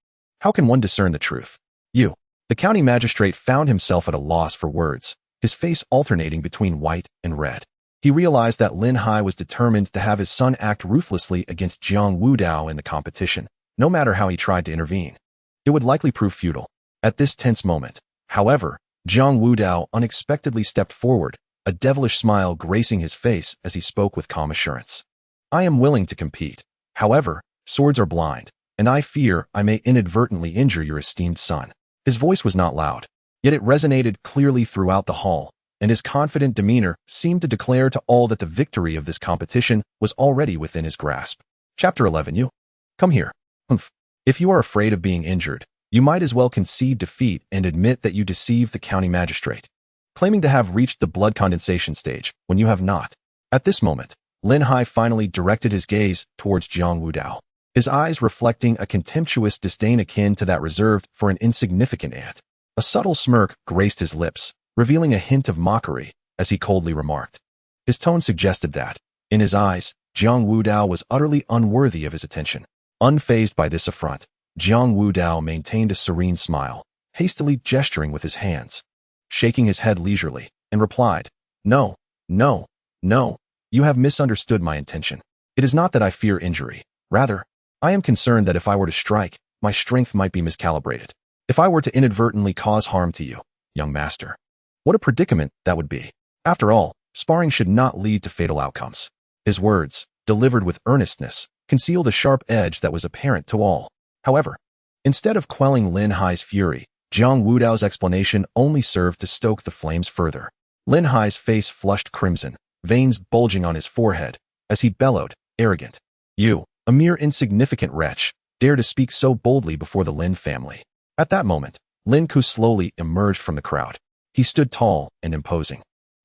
how can one discern the truth? You. The county magistrate found himself at a loss for words, his face alternating between white and red. He realized that Lin Hai was determined to have his son act ruthlessly against Jiang Wudao in the competition, no matter how he tried to intervene. It would likely prove futile. At this tense moment, however, Jiang Wudao unexpectedly stepped forward, a devilish smile gracing his face as he spoke with calm assurance. I am willing to compete. However, swords are blind, and I fear I may inadvertently injure your esteemed son. His voice was not loud, yet it resonated clearly throughout the hall, and his confident demeanor seemed to declare to all that the victory of this competition was already within his grasp. Chapter 11. You. Come here. Humph. If you are afraid of being injured, you might as well concede defeat and admit that you deceived the county magistrate, claiming to have reached the blood condensation stage when you have not. At this moment, Lin Hai finally directed his gaze towards Jiang Wudao, his eyes reflecting a contemptuous disdain akin to that reserved for an insignificant ant. A subtle smirk graced his lips, revealing a hint of mockery as he coldly remarked. His tone suggested that, in his eyes, Jiang Wudao was utterly unworthy of his attention. Unfazed by this affront, Jiang Wudao maintained a serene smile, hastily gesturing with his hands, shaking his head leisurely, and replied, No, no, no, you have misunderstood my intention. It is not that I fear injury. Rather, I am concerned that if I were to strike, my strength might be miscalibrated. If I were to inadvertently cause harm to you, young master, what a predicament that would be. After all, sparring should not lead to fatal outcomes. His words, delivered with earnestness, concealed a sharp edge that was apparent to all. However, instead of quelling Lin Hai's fury, Jiang Wudao's explanation only served to stoke the flames further. Lin Hai's face flushed crimson, veins bulging on his forehead, as he bellowed, arrogant. You, a mere insignificant wretch, dare to speak so boldly before the Lin family. At that moment, Lin Ku slowly emerged from the crowd. He stood tall and imposing,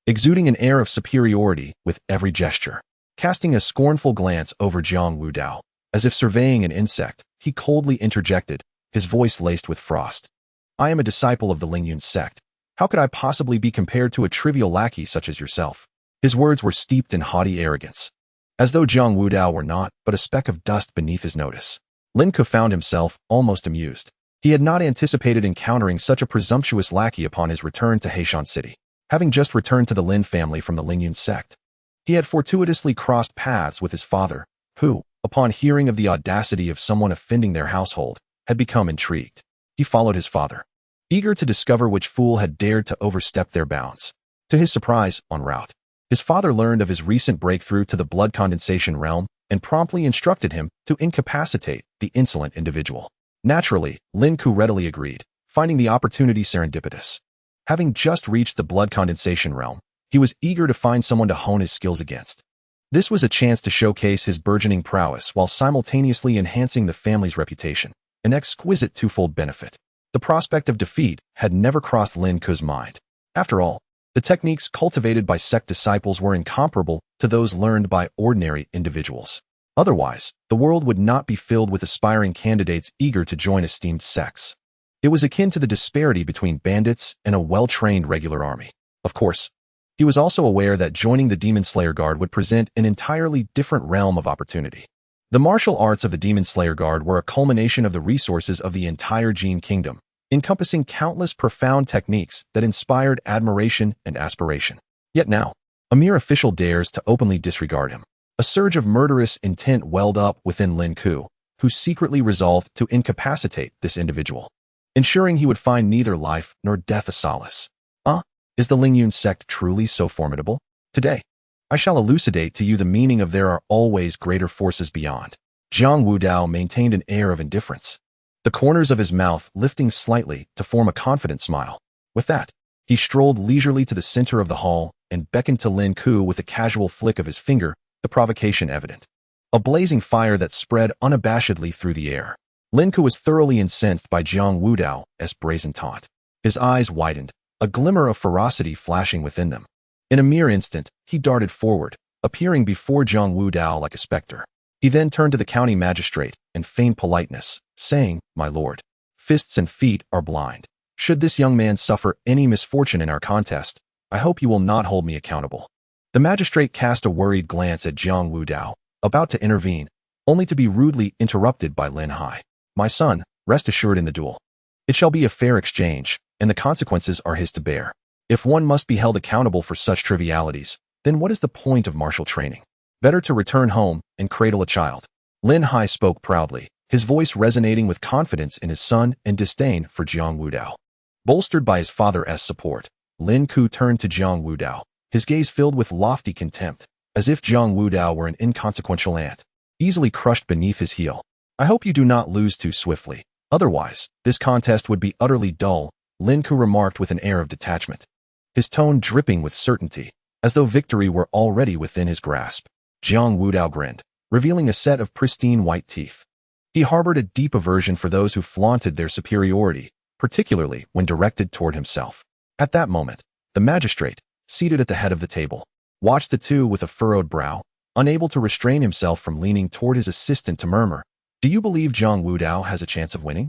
exuding an air of superiority with every gesture. Casting a scornful glance over Jiang Wudao, as if surveying an insect, he coldly interjected, his voice laced with frost. I am a disciple of the Lingyun sect. How could I possibly be compared to a trivial lackey such as yourself? His words were steeped in haughty arrogance, as though Jiang Wudao were not but a speck of dust beneath his notice. Lin Ku found himself almost amused. He had not anticipated encountering such a presumptuous lackey upon his return to Heishan City. Having just returned to the Lin family from the Lingyun sect, he had fortuitously crossed paths with his father, who, upon hearing of the audacity of someone offending their household, had become intrigued. He followed his father, eager to discover which fool had dared to overstep their bounds. To his surprise, en route, his father learned of his recent breakthrough to the blood condensation realm and promptly instructed him to incapacitate the insolent individual. Naturally, Lin Ku readily agreed, finding the opportunity serendipitous. Having just reached the blood condensation realm, he was eager to find someone to hone his skills against. This was a chance to showcase his burgeoning prowess while simultaneously enhancing the family's reputation, an exquisite twofold benefit. The prospect of defeat had never crossed Lin Ku's mind. After all, the techniques cultivated by sect disciples were incomparable to those learned by ordinary individuals. Otherwise, the world would not be filled with aspiring candidates eager to join esteemed sects. It was akin to the disparity between bandits and a well-trained regular army. Of course, he was also aware that joining the Demon Slayer Guard would present an entirely different realm of opportunity. The martial arts of the Demon Slayer Guard were a culmination of the resources of the entire Jin Kingdom, encompassing countless profound techniques that inspired admiration and aspiration. Yet now, a mere official dares to openly disregard him. A surge of murderous intent welled up within Lin Ku, who secretly resolved to incapacitate this individual, ensuring he would find neither life nor death a solace. Is the Lingyun sect truly so formidable? Today, I shall elucidate to you the meaning of there are always greater forces beyond. Jiang Wudao maintained an air of indifference, the corners of his mouth lifting slightly to form a confident smile. With that, he strolled leisurely to the center of the hall and beckoned to Lin Ku with a casual flick of his finger, the provocation evident. A blazing fire that spread unabashedly through the air. Lin Ku was thoroughly incensed by Jiang Wudao's brazen taunt. His eyes widened, a glimmer of ferocity flashing within them. In a mere instant, he darted forward, appearing before Jiang Wudao like a specter. He then turned to the county magistrate and feigned politeness, saying, "My lord, fists and feet are blind. Should this young man suffer any misfortune in our contest, I hope you will not hold me accountable." The magistrate cast a worried glance at Jiang Wudao, about to intervene, only to be rudely interrupted by Lin Hai. "My son, rest assured in the duel. It shall be a fair exchange, and the consequences are his to bear. If one must be held accountable for such trivialities, then what is the point of martial training? Better to return home and cradle a child." Lin Hai spoke proudly, his voice resonating with confidence in his son and disdain for Jiang Wudao. Bolstered by his father's support, Lin Ku turned to Jiang Wudao, his gaze filled with lofty contempt, as if Jiang Wudao were an inconsequential ant, easily crushed beneath his heel. "I hope you do not lose too swiftly. Otherwise, this contest would be utterly dull," Lin Ku remarked with an air of detachment, his tone dripping with certainty, as though victory were already within his grasp. Jiang Wudao grinned, revealing a set of pristine white teeth. He harbored a deep aversion for those who flaunted their superiority, particularly when directed toward himself. At that moment, the magistrate, seated at the head of the table, watched the two with a furrowed brow, unable to restrain himself from leaning toward his assistant to murmur, "Do you believe Jiang Wudao has a chance of winning?"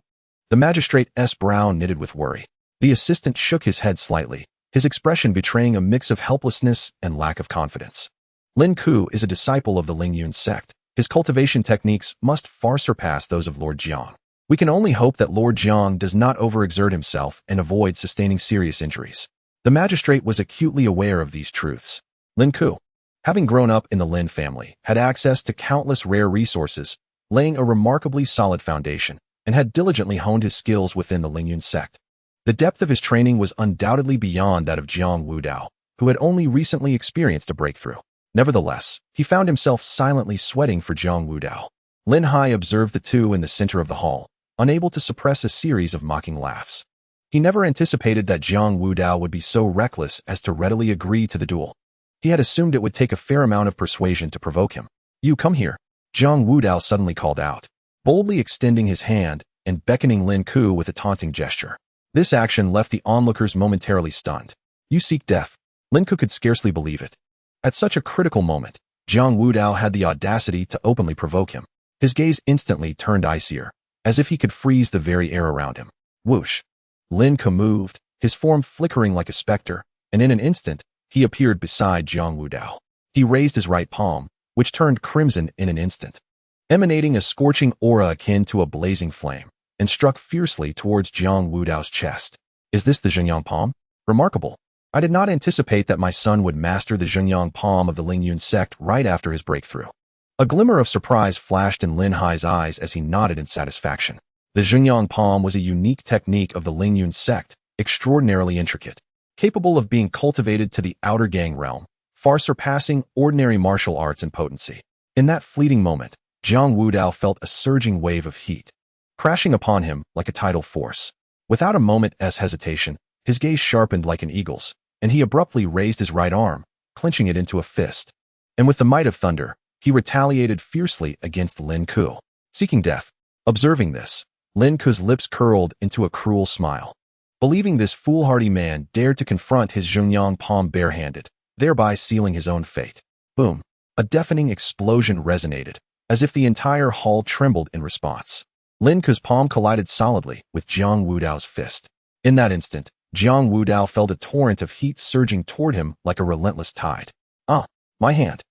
The magistrate's brow knitted with worry. The assistant shook his head slightly, his expression betraying a mix of helplessness and lack of confidence. Lin Ku is a disciple of the Lingyun sect. His cultivation techniques must far surpass those of Lord Jiang. We can only hope that Lord Jiang does not overexert himself and avoid sustaining serious injuries. The magistrate was acutely aware of these truths. Lin Ku, having grown up in the Lin family, had access to countless rare resources, laying a remarkably solid foundation, and had diligently honed his skills within the Lingyun sect. The depth of his training was undoubtedly beyond that of Jiang Wudao, who had only recently experienced a breakthrough. Nevertheless, he found himself silently sweating for Jiang Wudao. Lin Hai observed the two in the center of the hall, unable to suppress a series of mocking laughs. He never anticipated that Jiang Wudao would be so reckless as to readily agree to the duel. He had assumed it would take a fair amount of persuasion to provoke him. "You come here," Jiang Wudao suddenly called out, boldly extending his hand and beckoning Lin Ku with a taunting gesture. This action left the onlookers momentarily stunned. "You seek death." Lin Ku could scarcely believe it. At such a critical moment, Jiang Wudao had the audacity to openly provoke him. His gaze instantly turned icier, as if he could freeze the very air around him. Whoosh! Lin Ku moved, his form flickering like a specter, and in an instant, he appeared beside Jiang Wudao. He raised his right palm, which turned crimson in an instant, emanating a scorching aura akin to a blazing flame, and struck fiercely towards Jiang Wudao's chest. "Is this the Zhenyang palm? Remarkable. I did not anticipate that my son would master the Zhenyang palm of the Lingyun sect right after his breakthrough." A glimmer of surprise flashed in Lin Hai's eyes as he nodded in satisfaction. The Zhenyang palm was a unique technique of the Lingyun sect, extraordinarily intricate, capable of being cultivated to the outer gang realm, far surpassing ordinary martial arts in potency. In that fleeting moment, Jiang Wudao felt a surging wave of heat, crashing upon him like a tidal force. Without a moment's hesitation, his gaze sharpened like an eagle's, and he abruptly raised his right arm, clenching it into a fist. And with the might of thunder, he retaliated fiercely against Lin Ku, seeking death. Observing this, Lin Ku's lips curled into a cruel smile. Believing this foolhardy man dared to confront his Zhenyang palm barehanded, thereby sealing his own fate. Boom! A deafening explosion resonated, as if the entire hall trembled in response. Lin Ku's palm collided solidly with Jiang Wudao's fist. In that instant, Jiang Wudao felt a torrent of heat surging toward him like a relentless tide. "Ah, my hand."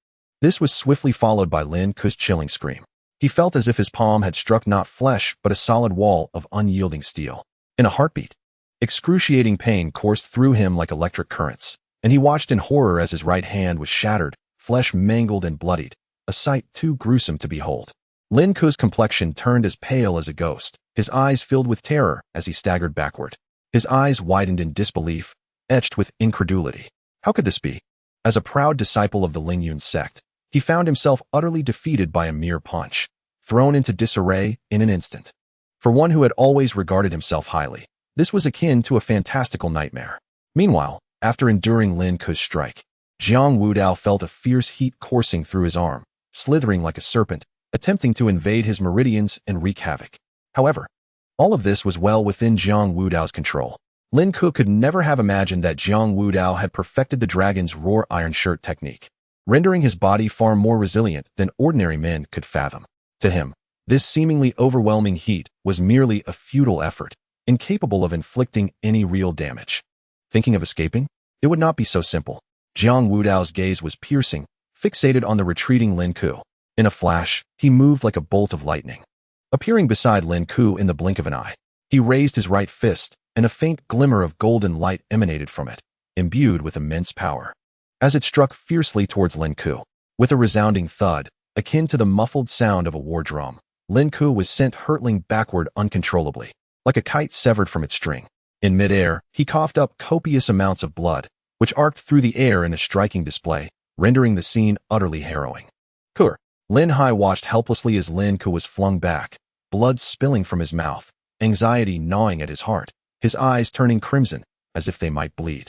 This was swiftly followed by Lin Ku's chilling scream. He felt as if his palm had struck not flesh but a solid wall of unyielding steel. In a heartbeat, excruciating pain coursed through him like electric currents, and he watched in horror as his right hand was shattered, flesh mangled and bloodied, a sight too gruesome to behold. Lin Ku's complexion turned as pale as a ghost, his eyes filled with terror as he staggered backward. His eyes widened in disbelief, etched with incredulity. How could this be? As a proud disciple of the Lingyun sect, he found himself utterly defeated by a mere punch, thrown into disarray in an instant. For one who had always regarded himself highly, this was akin to a fantastical nightmare. Meanwhile, after enduring Lin Ku's strike, Jiang Wudao felt a fierce heat coursing through his arm, slithering like a serpent, attempting to invade his meridians and wreak havoc. However, all of this was well within Jiang Wudao's control. Lin Ku could never have imagined that Jiang Wudao had perfected the dragon's roar iron shirt technique, rendering his body far more resilient than ordinary men could fathom. To him, this seemingly overwhelming heat was merely a futile effort, incapable of inflicting any real damage. Thinking of escaping? It would not be so simple. Jiang Wudao's gaze was piercing, fixated on the retreating Lin Ku. In a flash, he moved like a bolt of lightning. Appearing beside Lin Ku in the blink of an eye, he raised his right fist, and a faint glimmer of golden light emanated from it, imbued with immense power. As it struck fiercely towards Lin Ku, with a resounding thud, akin to the muffled sound of a war drum, Lin Ku was sent hurtling backward uncontrollably, like a kite severed from its string. In midair, he coughed up copious amounts of blood, which arced through the air in a striking display, rendering the scene utterly harrowing. Kur! Lin Hai watched helplessly as Lin Ku was flung back, blood spilling from his mouth, anxiety gnawing at his heart, his eyes turning crimson, as if they might bleed.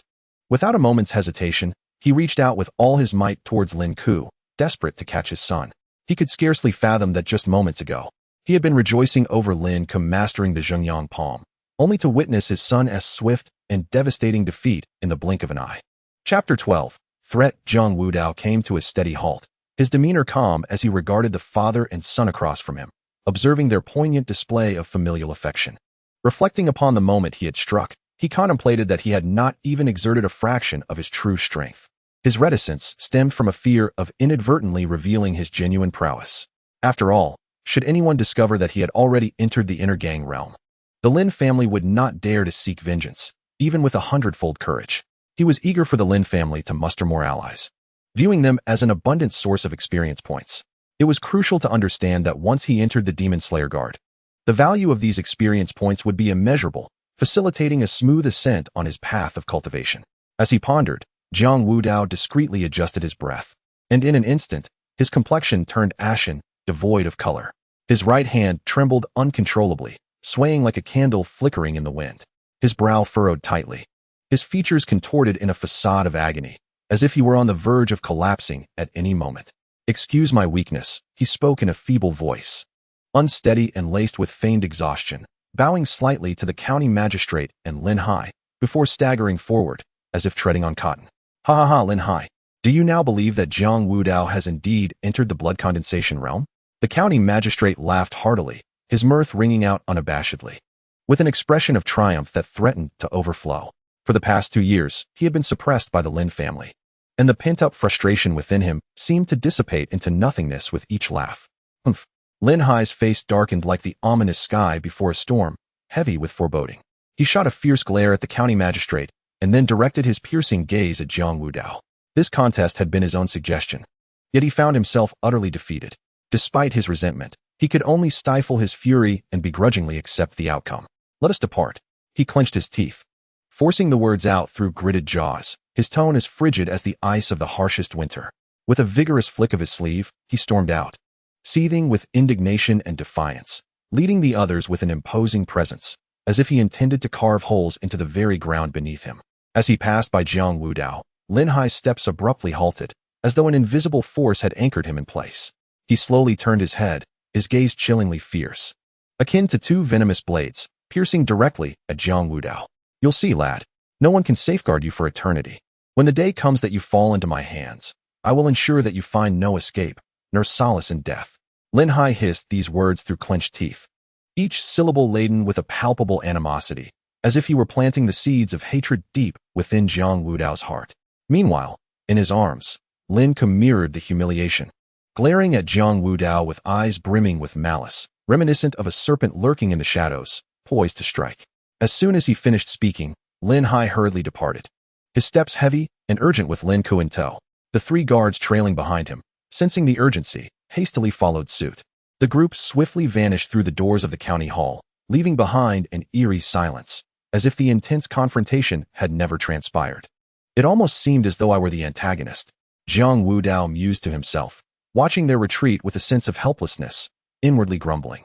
Without a moment's hesitation, he reached out with all his might towards Lin Ku, desperate to catch his son. He could scarcely fathom that just moments ago, he had been rejoicing over Lin Ku mastering the Zhenyang palm, only to witness his son's swift and devastating defeat in the blink of an eye. Chapter 12. Threat. Jiang Wudao came to a steady halt, his demeanor calm as he regarded the father and son across from him, observing their poignant display of familial affection. Reflecting upon the moment he had struck, he contemplated that he had not even exerted a fraction of his true strength. His reticence stemmed from a fear of inadvertently revealing his genuine prowess. After all, should anyone discover that he had already entered the inner gang realm, the Lin family would not dare to seek vengeance, even with 100-fold courage. He was eager for the Lin family to muster more allies, viewing them as an abundant source of experience points. It was crucial to understand that once he entered the Demon Slayer Guard, the value of these experience points would be immeasurable, facilitating a smooth ascent on his path of cultivation. As he pondered, Jiang Wudao discreetly adjusted his breath, and in an instant, his complexion turned ashen, devoid of color. His right hand trembled uncontrollably, swaying like a candle flickering in the wind. His brow furrowed tightly, his features contorted in a facade of agony, as if he were on the verge of collapsing at any moment. "Excuse my weakness," he spoke in a feeble voice, unsteady and laced with feigned exhaustion, bowing slightly to the county magistrate and Lin Hai, before staggering forward, as if treading on cotton. "Ha ha ha, Lin Hai. Do you now believe that Jiang Wudao has indeed entered the blood condensation realm?" The county magistrate laughed heartily, his mirth ringing out unabashedly, with an expression of triumph that threatened to overflow. For the past 2 years, he had been suppressed by the Lin family, and the pent-up frustration within him seemed to dissipate into nothingness with each laugh. "Humph." Lin Hai's face darkened like the ominous sky before a storm, heavy with foreboding. He shot a fierce glare at the county magistrate, and then directed his piercing gaze at Jiang Wudao. This contest had been his own suggestion, yet he found himself utterly defeated. Despite his resentment, he could only stifle his fury and begrudgingly accept the outcome. "Let us depart." He clenched his teeth, forcing the words out through gritted jaws, his tone as frigid as the ice of the harshest winter. With a vigorous flick of his sleeve, he stormed out, seething with indignation and defiance, leading the others with an imposing presence, as if he intended to carve holes into the very ground beneath him. As he passed by Jiang Wudao, Lin Hai's steps abruptly halted, as though an invisible force had anchored him in place. He slowly turned his head, his gaze chillingly fierce, akin to 2 venomous blades, piercing directly at Jiang Wudao. "You'll see, lad. No one can safeguard you for eternity. When the day comes that you fall into my hands, I will ensure that you find no escape, nor solace in death." Lin Hai hissed these words through clenched teeth, each syllable laden with a palpable animosity, as if he were planting the seeds of hatred deep within Jiang Wudao's heart. Meanwhile, in his arms, Lin Ke mirrored the humiliation, glaring at Jiang Wudao with eyes brimming with malice, reminiscent of a serpent lurking in the shadows, poised to strike. As soon as he finished speaking, Lin Hai hurriedly departed, his steps heavy and urgent with Lin Ke in tow. The 3 guards trailing behind him, sensing the urgency, hastily followed suit. The group swiftly vanished through the doors of the county hall, leaving behind an eerie silence, as if the intense confrontation had never transpired. "It almost seemed as though I were the antagonist," Jiang Wudao mused to himself, watching their retreat with a sense of helplessness, inwardly grumbling.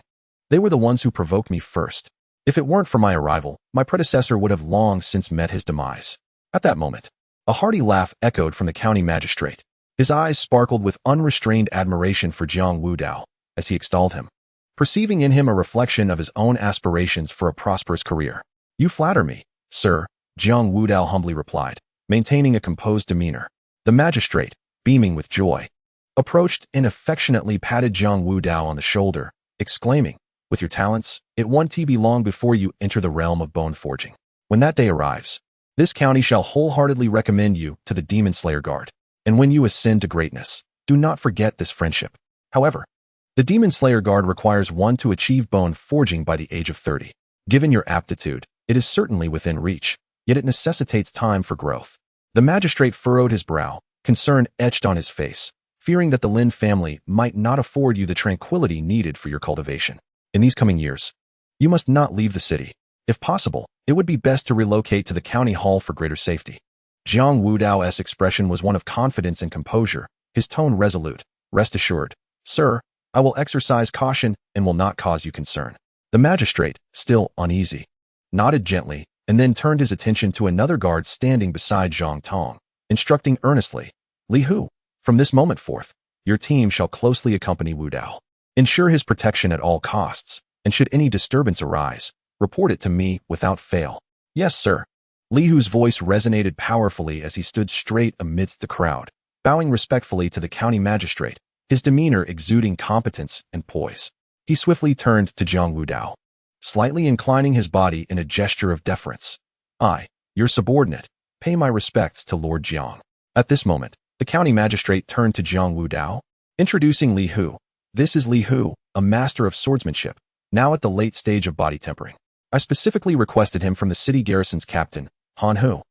"They were the ones who provoked me first. If it weren't for my arrival, my predecessor would have long since met his demise." At that moment, a hearty laugh echoed from the county magistrate. His eyes sparkled with unrestrained admiration for Jiang Wudao, as he extolled him, perceiving in him a reflection of his own aspirations for a prosperous career. "You flatter me, sir," Jiang Wudao humbly replied, maintaining a composed demeanor. The magistrate, beaming with joy, approached and affectionately patted Jiang Wudao on the shoulder, exclaiming, "With your talents, it won't be long before you enter the realm of bone forging. When that day arrives, this county shall wholeheartedly recommend you to the Demon Slayer Guard, and when you ascend to greatness, do not forget this friendship." However, the Demon Slayer Guard requires one to achieve bone forging by the age of 30. Given your aptitude, it is certainly within reach, yet it necessitates time for growth. The magistrate furrowed his brow, concern etched on his face, fearing that the Lin family might not afford you the tranquility needed for your cultivation. "In these coming years, you must not leave the city. If possible, it would be best to relocate to the county hall for greater safety." Jiang Wudao's expression was one of confidence and composure, his tone resolute. "Rest assured, sir, I will exercise caution and will not cause you concern." The magistrate, still uneasy, nodded gently and then turned his attention to another guard standing beside Zhang Tong, instructing earnestly, "Li Hu, from this moment forth, your team shall closely accompany Wudao. Ensure his protection at all costs, and should any disturbance arise, report it to me without fail." "Yes, sir." Li Hu's voice resonated powerfully as he stood straight amidst the crowd, bowing respectfully to the county magistrate, his demeanor exuding competence and poise. He swiftly turned to Jiang Wudao, slightly inclining his body in a gesture of deference. "I, your subordinate, pay my respects to Lord Jiang." At this moment, the county magistrate turned to Jiang Wudao, introducing Li Hu. "This is Li Hu, a master of swordsmanship, now at the late stage of body tempering. I specifically requested him from the city garrison's captain, Han Hu,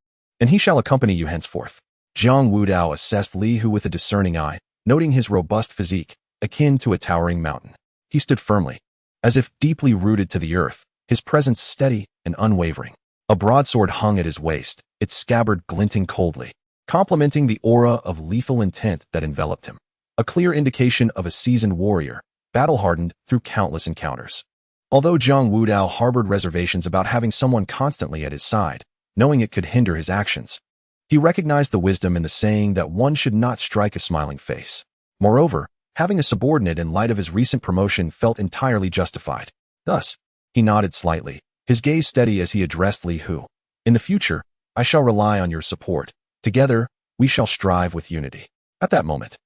and he shall accompany you henceforth." Jiang Wudao assessed Li Hu with a discerning eye, noting his robust physique, akin to a towering mountain. He stood firmly, as if deeply rooted to the earth, his presence steady and unwavering. A broadsword hung at his waist, its scabbard glinting coldly, complementing the aura of lethal intent that enveloped him. A clear indication of a seasoned warrior, battle-hardened through countless encounters. Although Jiang Wudao harbored reservations about having someone constantly at his side, knowing it could hinder his actions, he recognized the wisdom in the saying that one should not strike a smiling face. Moreover, having a subordinate in light of his recent promotion felt entirely justified. Thus, he nodded slightly, his gaze steady as he addressed Li Hu. In the future, I shall rely on your support. Together, we shall strive with unity. At that moment,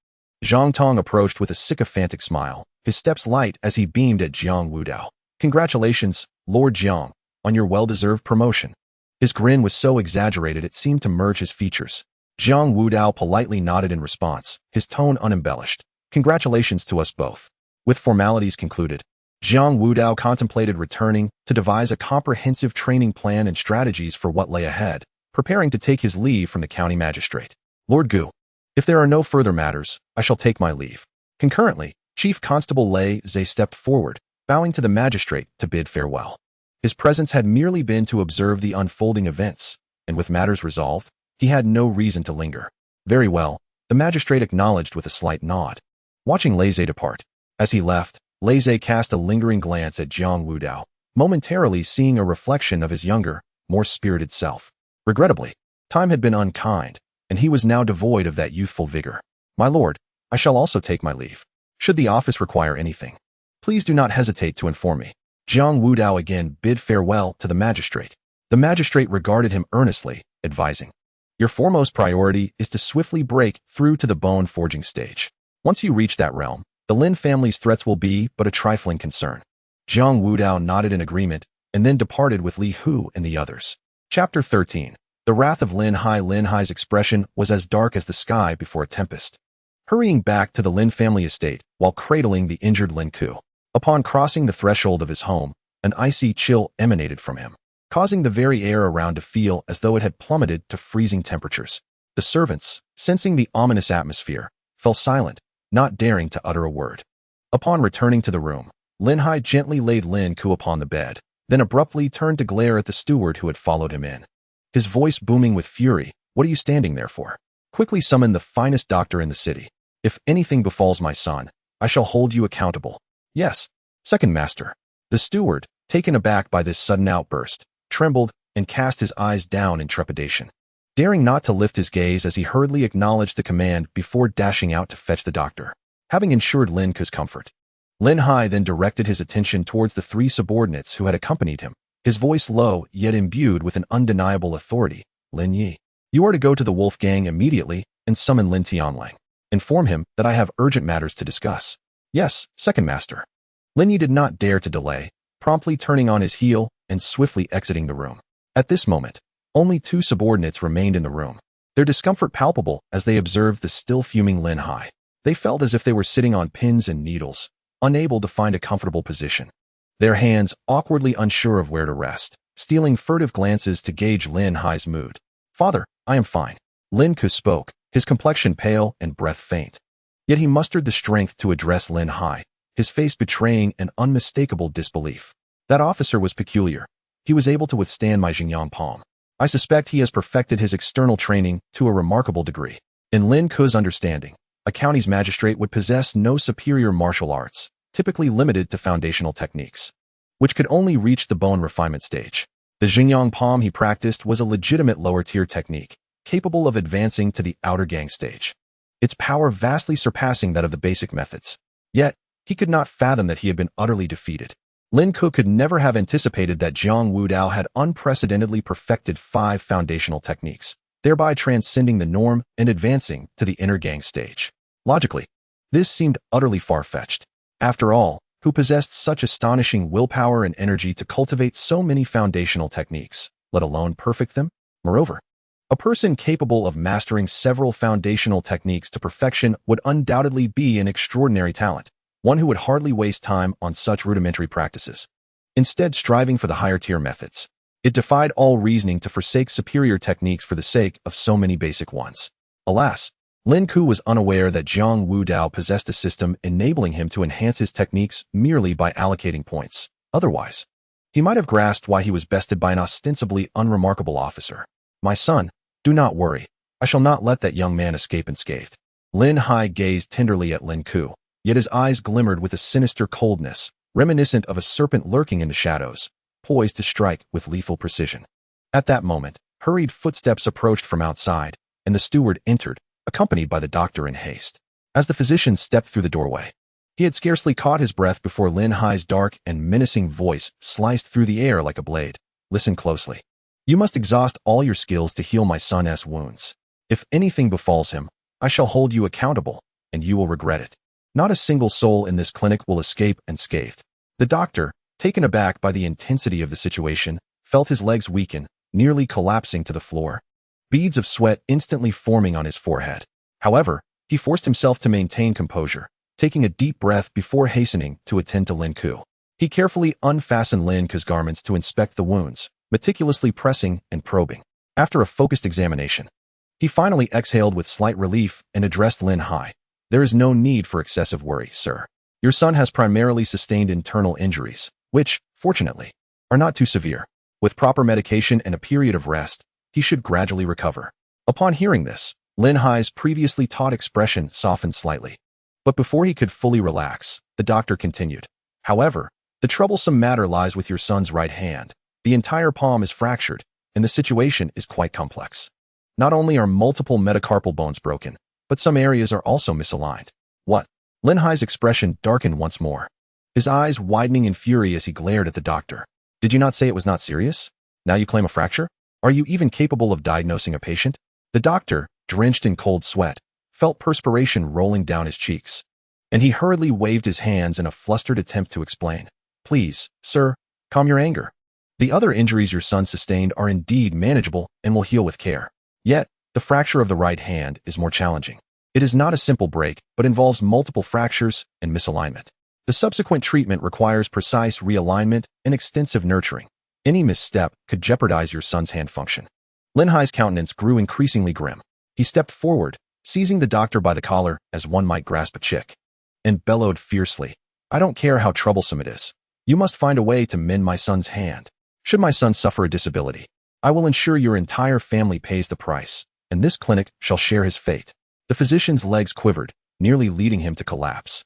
Zhang Tong approached with a sycophantic smile, his steps light as he beamed at Jiang Wudao. Congratulations, Lord Jiang, on your well-deserved promotion. His grin was so exaggerated it seemed to merge his features. Jiang Wudao politely nodded in response, his tone unembellished. Congratulations to us both. With formalities concluded, Jiang Wudao contemplated returning to devise a comprehensive training plan and strategies for what lay ahead, preparing to take his leave from the county magistrate. Lord Gu, if there are no further matters, I shall take my leave. Concurrently, Chief Constable Lei Zhe stepped forward, bowing to the magistrate to bid farewell. His presence had merely been to observe the unfolding events, and with matters resolved, he had no reason to linger. Very well, the magistrate acknowledged with a slight nod. Watching Lei Zhe depart, as he left, Lei Zhe cast a lingering glance at Jiang Wudao, momentarily seeing a reflection of his younger, more spirited self. Regrettably, time had been unkind, and he was now devoid of that youthful vigor. My lord, I shall also take my leave. Should the office require anything, please do not hesitate to inform me. Jiang Wudao again bid farewell to the magistrate. The magistrate regarded him earnestly, advising, your foremost priority is to swiftly break through to the bone-forging stage. Once you reach that realm, the Lin family's threats will be but a trifling concern. Jiang Wudao nodded in agreement, and then departed with Li Hu and the others. Chapter 13. The wrath of Lin Hai. Lin Hai's expression was as dark as the sky before a tempest. Hurrying back to the Lin family estate while cradling the injured Lin Ku. Upon crossing the threshold of his home, an icy chill emanated from him, causing the very air around to feel as though it had plummeted to freezing temperatures. The servants, sensing the ominous atmosphere, fell silent, not daring to utter a word. Upon returning to the room, Lin Hai gently laid Lin Ku upon the bed, then abruptly turned to glare at the steward who had followed him in. His voice booming with fury, what are you standing there for? Quickly summon the finest doctor in the city. If anything befalls my son, I shall hold you accountable. Yes, second master. The steward, taken aback by this sudden outburst, trembled and cast his eyes down in trepidation, daring not to lift his gaze as he hurriedly acknowledged the command before dashing out to fetch the doctor. Having ensured Lin Ku's comfort, Lin Hai then directed his attention towards the three subordinates who had accompanied him, his voice low yet imbued with an undeniable authority. Lin Yi, you are to go to the Wolf Gang immediately and summon Lin Tianlang. Inform him that I have urgent matters to discuss. Yes, second master. Lin Yi did not dare to delay, promptly turning on his heel and swiftly exiting the room. At this moment, only two subordinates remained in the room, their discomfort palpable as they observed the still fuming Lin Hai. They felt as if they were sitting on pins and needles, unable to find a comfortable position, their hands awkwardly unsure of where to rest, stealing furtive glances to gauge Lin Hai's mood. Father, I am fine. Lin Ku spoke, his complexion pale and breath faint. Yet he mustered the strength to address Lin Hai, his face betraying an unmistakable disbelief. That officer was peculiar. He was able to withstand my Xingyang palm. I suspect he has perfected his external training to a remarkable degree. In Lin Ku's understanding, a county's magistrate would possess no superior martial arts, typically limited to foundational techniques, which could only reach the bone refinement stage. The Xingyang palm he practiced was a legitimate lower-tier technique, capable of advancing to the outer gang stage, its power vastly surpassing that of the basic methods. Yet, he could not fathom that he had been utterly defeated. Lin Ku could never have anticipated that Jiang Wudao had unprecedentedly perfected 5 foundational techniques, thereby transcending the norm and advancing to the inner gang stage. Logically, this seemed utterly far-fetched. After all, who possessed such astonishing willpower and energy to cultivate so many foundational techniques, let alone perfect them? Moreover, a person capable of mastering several foundational techniques to perfection would undoubtedly be an extraordinary talent, one who would hardly waste time on such rudimentary practices, instead striving for the higher-tier methods. It defied all reasoning to forsake superior techniques for the sake of so many basic ones. Alas, Lin Ku was unaware that Jiang Wudao possessed a system enabling him to enhance his techniques merely by allocating points. Otherwise, he might have grasped why he was bested by an ostensibly unremarkable officer. My son, do not worry. I shall not let that young man escape unscathed. Lin Hai gazed tenderly at Lin Ku, yet his eyes glimmered with a sinister coldness, reminiscent of a serpent lurking in the shadows, poised to strike with lethal precision. At that moment, hurried footsteps approached from outside, and the steward entered, accompanied by the doctor in haste. As the physician stepped through the doorway, he had scarcely caught his breath before Lin Hai's dark and menacing voice sliced through the air like a blade. Listen closely. You must exhaust all your skills to heal my son's wounds. If anything befalls him, I shall hold you accountable, and you will regret it. Not a single soul in this clinic will escape unscathed. The doctor, taken aback by the intensity of the situation, felt his legs weaken, nearly collapsing to the floor. Beads of sweat instantly forming on his forehead. However, he forced himself to maintain composure, taking a deep breath before hastening to attend to Lin Ku. He carefully unfastened Lin Ku's garments to inspect the wounds, meticulously pressing and probing. After a focused examination, he finally exhaled with slight relief and addressed Lin Hai. There is no need for excessive worry, sir. Your son has primarily sustained internal injuries, which, fortunately, are not too severe. With proper medication and a period of rest, he should gradually recover. Upon hearing this, Lin Hai's previously taut expression softened slightly. But before he could fully relax, the doctor continued. However, the troublesome matter lies with your son's right hand. The entire palm is fractured, and the situation is quite complex. Not only are multiple metacarpal bones broken, but some areas are also misaligned. What? Lin Hai's expression darkened once more, his eyes widening in fury as he glared at the doctor. Did you not say it was not serious? Now you claim a fracture? Are you even capable of diagnosing a patient? The doctor, drenched in cold sweat, felt perspiration rolling down his cheeks, and he hurriedly waved his hands in a flustered attempt to explain. Please, sir, calm your anger. The other injuries your son sustained are indeed manageable and will heal with care. Yet, the fracture of the right hand is more challenging. It is not a simple break, but involves multiple fractures and misalignment. The subsequent treatment requires precise realignment and extensive nurturing. Any misstep could jeopardize your son's hand function. Lin Hai's countenance grew increasingly grim. He stepped forward, seizing the doctor by the collar as one might grasp a chick, and bellowed fiercely. I don't care how troublesome it is. You must find a way to mend my son's hand. Should my son suffer a disability, I will ensure your entire family pays the price, and this clinic shall share his fate. The physician's legs quivered, nearly leading him to collapse,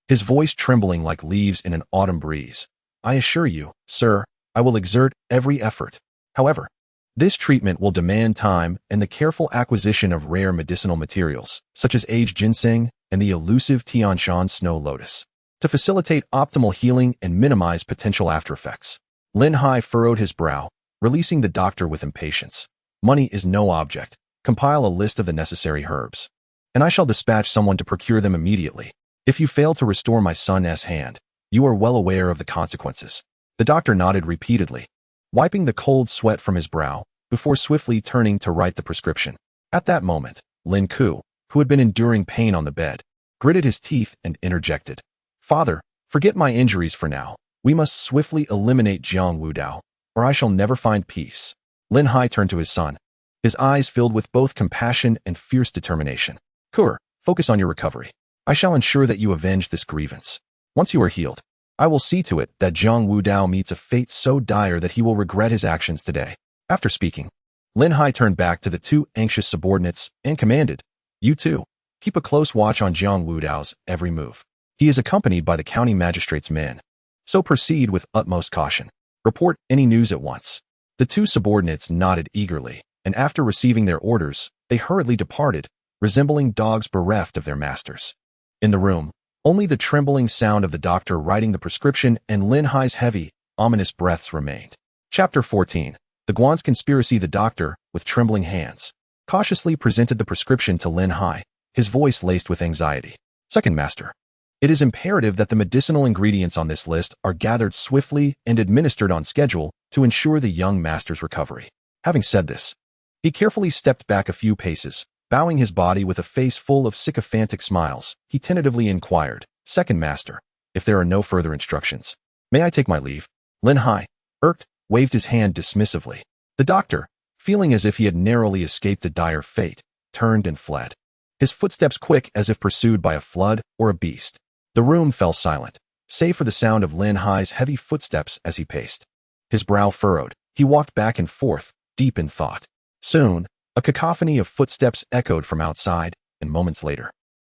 his voice trembling like leaves in an autumn breeze. I assure you, sir, I will exert every effort. However, this treatment will demand time and the careful acquisition of rare medicinal materials, such as aged ginseng and the elusive Tianshan snow lotus, to facilitate optimal healing and minimize potential aftereffects. Lin Hai furrowed his brow, releasing the doctor with impatience. Money is no object. Compile a list of the necessary herbs, and I shall dispatch someone to procure them immediately. If you fail to restore my son's hand, you are well aware of the consequences. The doctor nodded repeatedly, wiping the cold sweat from his brow, before swiftly turning to write the prescription. At that moment, Lin Ku, who had been enduring pain on the bed, gritted his teeth and interjected. Father, forget my injuries for now. We must swiftly eliminate Jiang Wudao, or I shall never find peace. Lin Hai turned to his son, his eyes filled with both compassion and fierce determination. Kur, focus on your recovery. I shall ensure that you avenge this grievance. Once you are healed, I will see to it that Jiang Wudao meets a fate so dire that he will regret his actions today. After speaking, Lin Hai turned back to the two anxious subordinates and commanded, You two, keep a close watch on Jiang Wudao's every move. He is accompanied by the county magistrate's men, so proceed with utmost caution. Report any news at once. The two subordinates nodded eagerly, and after receiving their orders, they hurriedly departed, resembling dogs bereft of their masters. In the room, only the trembling sound of the doctor writing the prescription and Lin Hai's heavy, ominous breaths remained. Chapter 14. The Guan's Conspiracy. The doctor, with trembling hands, cautiously presented the prescription to Lin Hai, his voice laced with anxiety. Second Master, it is imperative that the medicinal ingredients on this list are gathered swiftly and administered on schedule to ensure the young master's recovery. Having said this, he carefully stepped back a few paces, bowing his body with a face full of sycophantic smiles. He tentatively inquired, Second Master, if there are no further instructions, may I take my leave? Lin Hai, irked, waved his hand dismissively. The doctor, feeling as if he had narrowly escaped a dire fate, turned and fled. his footsteps quick as if pursued by a flood or a beast. The room fell silent, save for the sound of Lin Hai's heavy footsteps as he paced. His brow furrowed, he walked back and forth, deep in thought. Soon, a cacophony of footsteps echoed from outside, and moments later,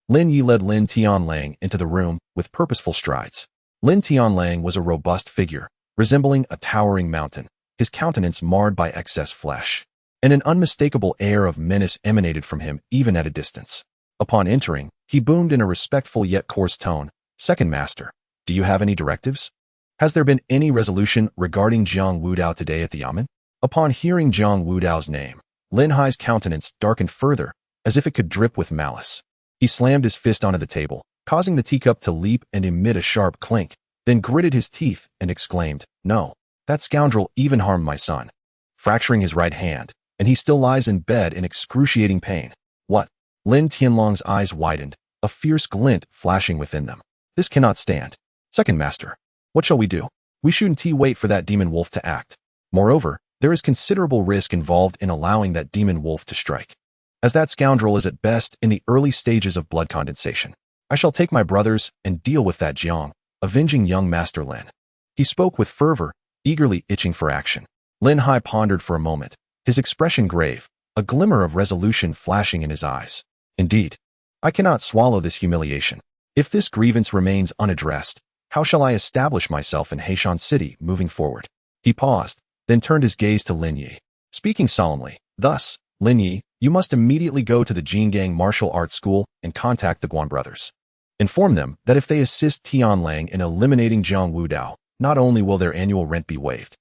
Lin Yi led Lin Tianlang into the room with purposeful strides. Lin Tianlang was a robust figure, resembling a towering mountain, his countenance marred by excess flesh, and an unmistakable air of menace emanated from him even at a distance. Upon entering, he boomed in a respectful yet coarse tone, "Second Master, do you have any directives? Has there been any resolution regarding Jiang Wudao today at the Yamen?" Upon hearing Jiang Wudao's name, Lin Hai's countenance darkened further, as if it could drip with malice. He slammed his fist onto the table, causing the teacup to leap and emit a sharp clink, then gritted his teeth and exclaimed, "No, that scoundrel even harmed my son, fracturing his right hand, and he still lies in bed in excruciating pain." "What?" Lin Tianlong's eyes widened, a fierce glint flashing within them. "This cannot stand. Second Master, what shall we do? We shouldn't wait for that demon wolf to act. Moreover, there is considerable risk involved in allowing that demon wolf to strike, as that scoundrel is at best in the early stages of blood condensation. I shall take my brothers and deal with that Jiang, avenging young Master Lin." He spoke with fervor, eagerly itching for action. Lin Hai pondered for a moment, his expression grave, a glimmer of resolution flashing in his eyes. "Indeed, I cannot swallow this humiliation. If this grievance remains unaddressed, how shall I establish myself in Heishan City moving forward?" He paused, then turned his gaze to Lin Yi, speaking solemnly. "Thus, Lin Yi, you must immediately go to the Jinggang Martial Arts School and contact the Guan brothers. Inform them that if they assist Tianlang in eliminating Jiang Wudao, not only will their annual rent be waived,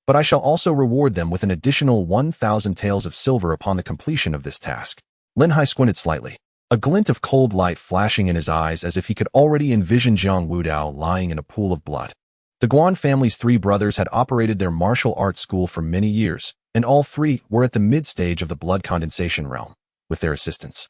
but I shall also reward them with an additional 1,000 taels of silver upon the completion of this task." Lin Hai squinted slightly, a glint of cold light flashing in his eyes as if he could already envision Jiang Wudao lying in a pool of blood. The Guan family's three brothers had operated their martial arts school for many years, and all three were at the mid-stage of the blood condensation realm. With their assistance,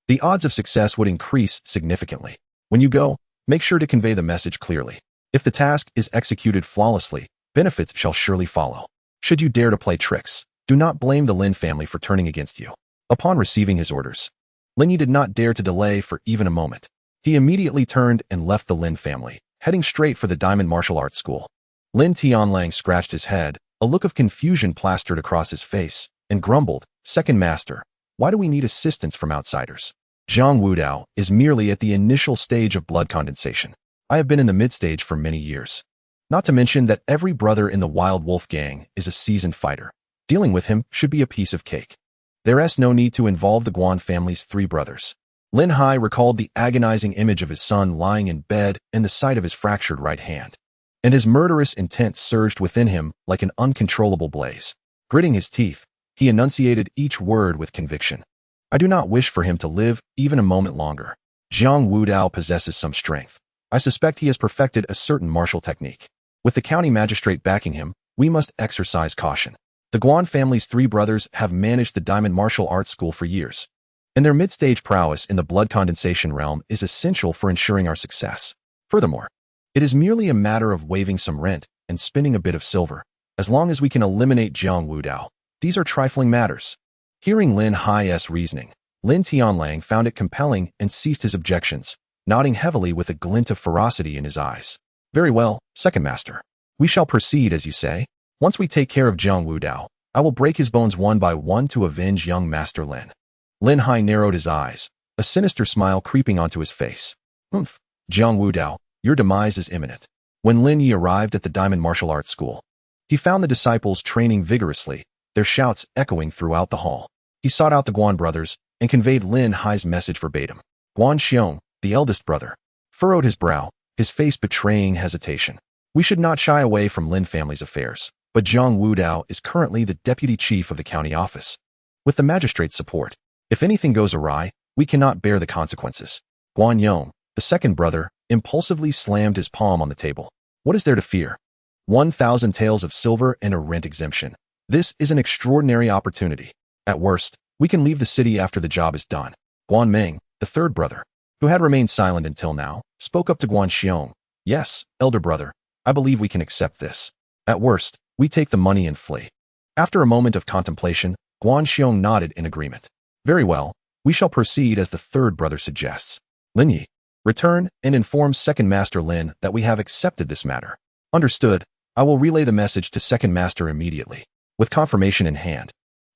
the odds of success would increase significantly. When you go, make sure to convey the message clearly. If the task is executed flawlessly, benefits shall surely follow. Should you dare to play tricks, do not blame the Lin family for turning against you. Upon receiving his orders, Lin Yi did not dare to delay for even a moment. He immediately turned and left the Lin family, heading straight for the Diamond Martial Arts School. Lin Tianlang scratched his head, a look of confusion plastered across his face, and grumbled, "Second Master, why do we need assistance from outsiders? Jiang Wudao is merely at the initial stage of blood condensation. I have been in the mid-stage for many years. Not to mention that every brother in the Wild Wolf gang is a seasoned fighter. Dealing with him should be a piece of cake. There is no need to involve the Guan family's three brothers." Lin Hai recalled the agonizing image of his son lying in bed and the sight of his fractured right hand, and his murderous intent surged within him like an uncontrollable blaze. Gritting his teeth, he enunciated each word with conviction. "I do not wish for him to live even a moment longer. Jiang Wudao possesses some strength. I suspect he has perfected a certain martial technique. With the county magistrate backing him, we must exercise caution. The Guan family's three brothers have managed the Diamond Martial Arts School for years, and their mid-stage prowess in the blood condensation realm is essential for ensuring our success. Furthermore, it is merely a matter of waiving some rent and spending a bit of silver. As long as we can eliminate Jiang Wudao, these are trifling matters." Hearing Lin Hai's reasoning, Lin Tianlang found it compelling and ceased his objections, nodding heavily with a glint of ferocity in his eyes. "Very well, Second Master. We shall proceed as you say. Once we take care of Jiang Wudao, I will break his bones one by one to avenge young Master Lin." Lin Hai narrowed his eyes, a sinister smile creeping onto his face. "Humph, Jiang Wudao, your demise is imminent." When Lin Yi arrived at the Diamond Martial Arts School, he found the disciples training vigorously, their shouts echoing throughout the hall. He sought out the Guan brothers and conveyed Lin Hai's message verbatim. Guan Xiong, the eldest brother, furrowed his brow, his face betraying hesitation. "We should not shy away from Lin family's affairs, but Jiang Wudao is currently the deputy chief of the county office. With the magistrate's support, if anything goes awry, we cannot bear the consequences." Guan Yong, the second brother, impulsively slammed his palm on the table. "What is there to fear? 1,000 taels of silver and a rent exemption. This is an extraordinary opportunity. At worst, we can leave the city after the job is done." Guan Meng, the third brother, who had remained silent until now, spoke up to Guan Xiong. "Yes, elder brother, I believe we can accept this. At worst, we take the money and flee." After a moment of contemplation, Guan Xiong nodded in agreement. "Very well, We shall proceed as the third brother suggests. Lin Yi, return and inform Second Master Lin that we have accepted this matter. Understood. I will relay the message to Second Master immediately. With confirmation in hand,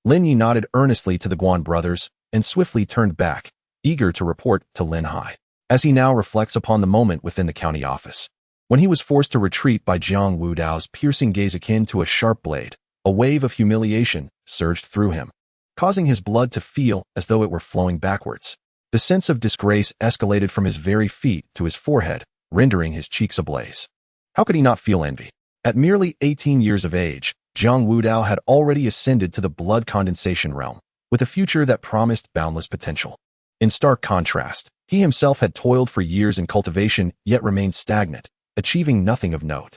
Lin Yi nodded earnestly to the Guan brothers and swiftly turned back, eager to report to Lin Hai, as he now reflects upon the moment within the county office. When he was forced to retreat by Jiang Wudao's piercing gaze akin to a sharp blade, a wave of humiliation surged through him, causing his blood to feel as though it were flowing backwards. The sense of disgrace escalated from his very feet to his forehead, rendering his cheeks ablaze. How could he not feel envy? At merely 18 years of age, Jiang Wudao had already ascended to the blood condensation realm, with a future that promised boundless potential. In stark contrast, he himself had toiled for years in cultivation yet remained stagnant, achieving nothing of note.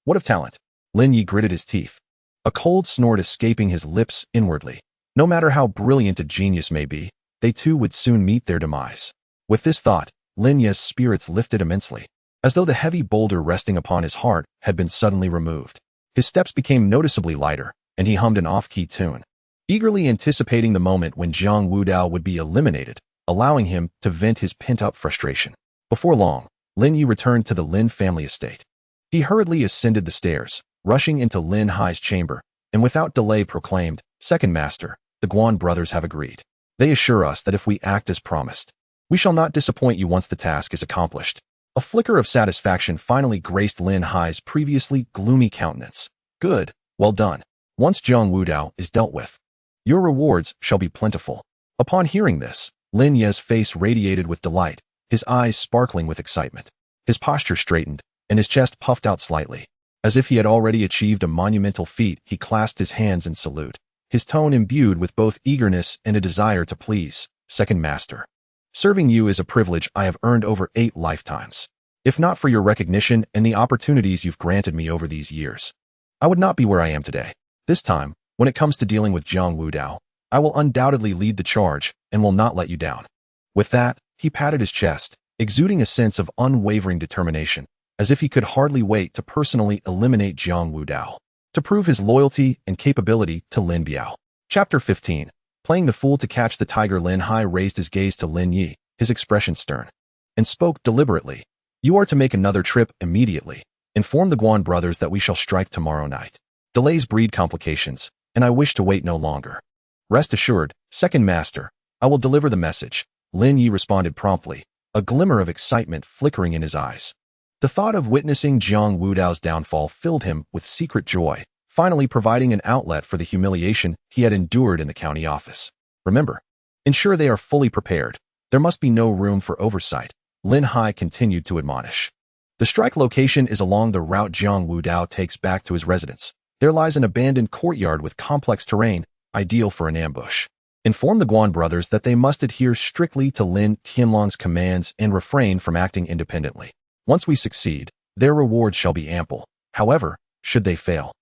What of talent? Lin Yi gritted his teeth, a cold snort escaping his lips inwardly. No matter how brilliant a genius may be, they too would soon meet their demise. With this thought, Lin Yi's spirits lifted immensely, as though the heavy boulder resting upon his heart had been suddenly removed. His steps became noticeably lighter, and he hummed an off-key tune, eagerly anticipating the moment when Jiang Wudao would be eliminated, allowing him to vent his pent-up frustration. Before long, Lin Yi returned to the Lin family estate. He hurriedly ascended the stairs, rushing into Lin Hai's chamber, and without delay proclaimed, "Second Master, the Guan brothers have agreed. They assure us that if we act as promised, we shall not disappoint you once the task is accomplished." A flicker of satisfaction finally graced Lin Hai's previously gloomy countenance. "Good, well done. Once Jiang Wudao is dealt with, your rewards shall be plentiful." Upon hearing this, Lin Yi's face radiated with delight, his eyes sparkling with excitement. His posture straightened, and his chest puffed out slightly. As if he had already achieved a monumental feat, he clasped his hands in salute, his tone imbued with both eagerness and a desire to please. "Second Master, serving you is a privilege I have earned over 8 lifetimes. If not for your recognition and the opportunities you've granted me over these years, I would not be where I am today. This time, when it comes to dealing with Jiang Wudao, I will undoubtedly lead the charge and will not let you down." With that, he patted his chest, exuding a sense of unwavering determination, as if he could hardly wait to personally eliminate Jiang Wudao, to prove his loyalty and capability to Lin Biao. Chapter 15. Playing the fool to catch the tiger. Lin Hai raised his gaze to Lin Yi, his expression stern, and spoke deliberately. "You are to make another trip immediately. Inform the Guan brothers that we shall strike tomorrow night. Delays breed complications, and I wish to wait no longer." "Rest assured, Second Master, I will deliver the message," Lin Yi responded promptly, a glimmer of excitement flickering in his eyes. The thought of witnessing Jiang Wudao's downfall filled him with secret joy, finally providing an outlet for the humiliation he had endured in the county office. "Remember, ensure they are fully prepared. There must be no room for oversight," Lin Hai continued to admonish. "The strike location is along the route Jiang Wudao takes back to his residence. There lies an abandoned courtyard with complex terrain, ideal for an ambush. Inform the Guan brothers that they must adhere strictly to Lin Tianlong's commands and refrain from acting independently. Once we succeed, their reward shall be ample. However, should they fail,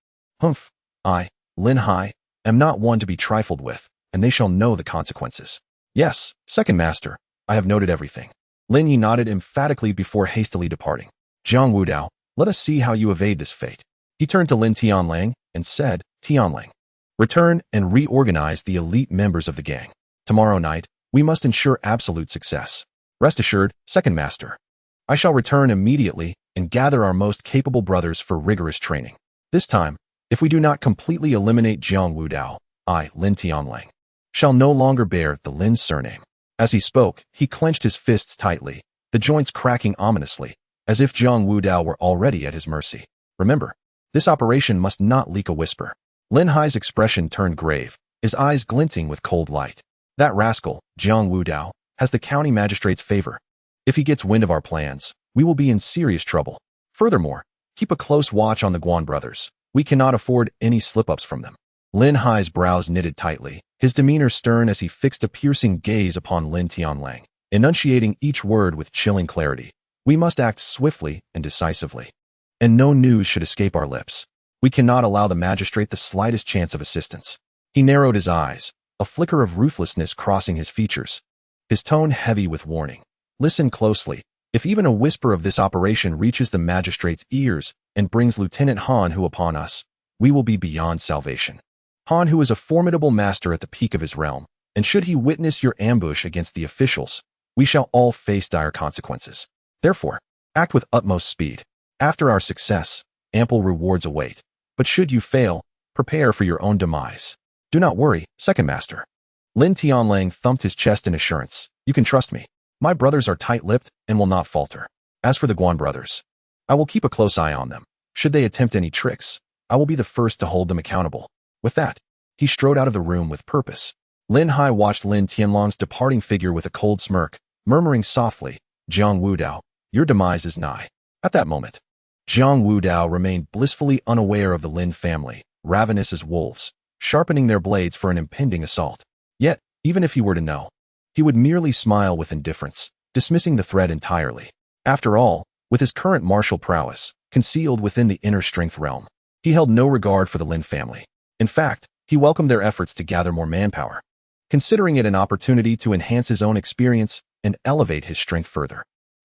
I, Lin Hai, am not one to be trifled with, and they shall know the consequences." "Yes, Second Master, I have noted everything." Lin Yi nodded emphatically before hastily departing. "Jiang Wudao, let us see how you evade this fate." He turned to Lin Tianlang and said, "Tianlang, return and reorganize the elite members of the gang. Tomorrow night, we must ensure absolute success." "Rest assured, Second Master. I shall return immediately and gather our most capable brothers for rigorous training. This time, if we do not completely eliminate Jiang Wudao, I, Lin Tianlang, shall no longer bear the Lin surname." As he spoke, he clenched his fists tightly, the joints cracking ominously, as if Jiang Wudao were already at his mercy. "Remember, this operation must not leak a whisper." Lin Hai's expression turned grave, his eyes glinting with cold light. "That rascal, Jiang Wudao, has the county magistrate's favor. If he gets wind of our plans, we will be in serious trouble. Furthermore, keep a close watch on the Guan brothers. We cannot afford any slip-ups from them." Lin Hai's brows knitted tightly, his demeanor stern as he fixed a piercing gaze upon Lin Tianlang, enunciating each word with chilling clarity. "We must act swiftly and decisively, and no news should escape our lips. We cannot allow the magistrate the slightest chance of assistance." He narrowed his eyes, a flicker of ruthlessness crossing his features, his tone heavy with warning. "Listen closely. If even a whisper of this operation reaches the magistrate's ears and brings Lieutenant Han Hu upon us, we will be beyond salvation. Han Hu is a formidable master at the peak of his realm, and should he witness your ambush against the officials, we shall all face dire consequences. Therefore, act with utmost speed. After our success, ample rewards await. But should you fail, prepare for your own demise. Do not worry, second master. Lin Tianlang thumped his chest in assurance. You can trust me. My brothers are tight-lipped and will not falter. As for the Guan brothers, I will keep a close eye on them. Should they attempt any tricks, I will be the first to hold them accountable. With that, he strode out of the room with purpose. Lin Hai watched Lin Tianlang's departing figure with a cold smirk, murmuring softly, Jiang Wudao, your demise is nigh. At that moment, Jiang Wudao remained blissfully unaware of the Lin family, ravenous as wolves, sharpening their blades for an impending assault. Yet, even if he were to know, he would merely smile with indifference, dismissing the threat entirely. After all, with his current martial prowess, concealed within the inner strength realm, he held no regard for the Lin family. In fact, he welcomed their efforts to gather more manpower, considering it an opportunity to enhance his own experience and elevate his strength further.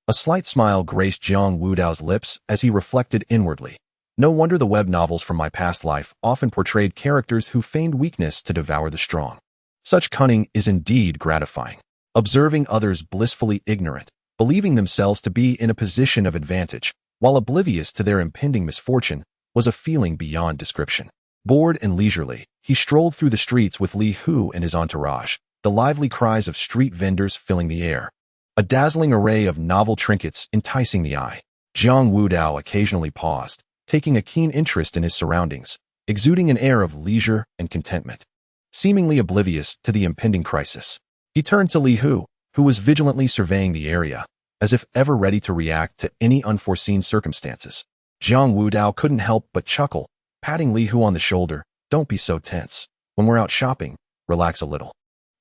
A slight smile graced Jiang Wudao's lips as he reflected inwardly. No wonder the web novels from my past life often portrayed characters who feigned weakness to devour the strong. Such cunning is indeed gratifying. Observing others blissfully ignorant, believing themselves to be in a position of advantage, while oblivious to their impending misfortune, was a feeling beyond description. Bored and leisurely, he strolled through the streets with Li Hu and his entourage, the lively cries of street vendors filling the air. A dazzling array of novel trinkets enticing the eye. Jiang Wudao occasionally paused, taking a keen interest in his surroundings, exuding an air of leisure and contentment. Seemingly oblivious to the impending crisis, he turned to Li Hu, who was vigilantly surveying the area, as if ever ready to react to any unforeseen circumstances. Jiang Wudao couldn't help but chuckle, patting Li Hu on the shoulder. Don't be so tense. When we're out shopping, relax a little.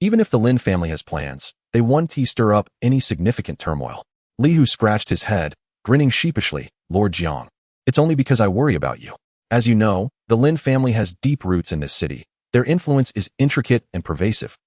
Even if the Lin family has plans, they won't stir up any significant turmoil. Li Hu scratched his head, grinning sheepishly. Lord Jiang, it's only because I worry about you. As you know, the Lin family has deep roots in this city. Their influence is intricate and pervasive,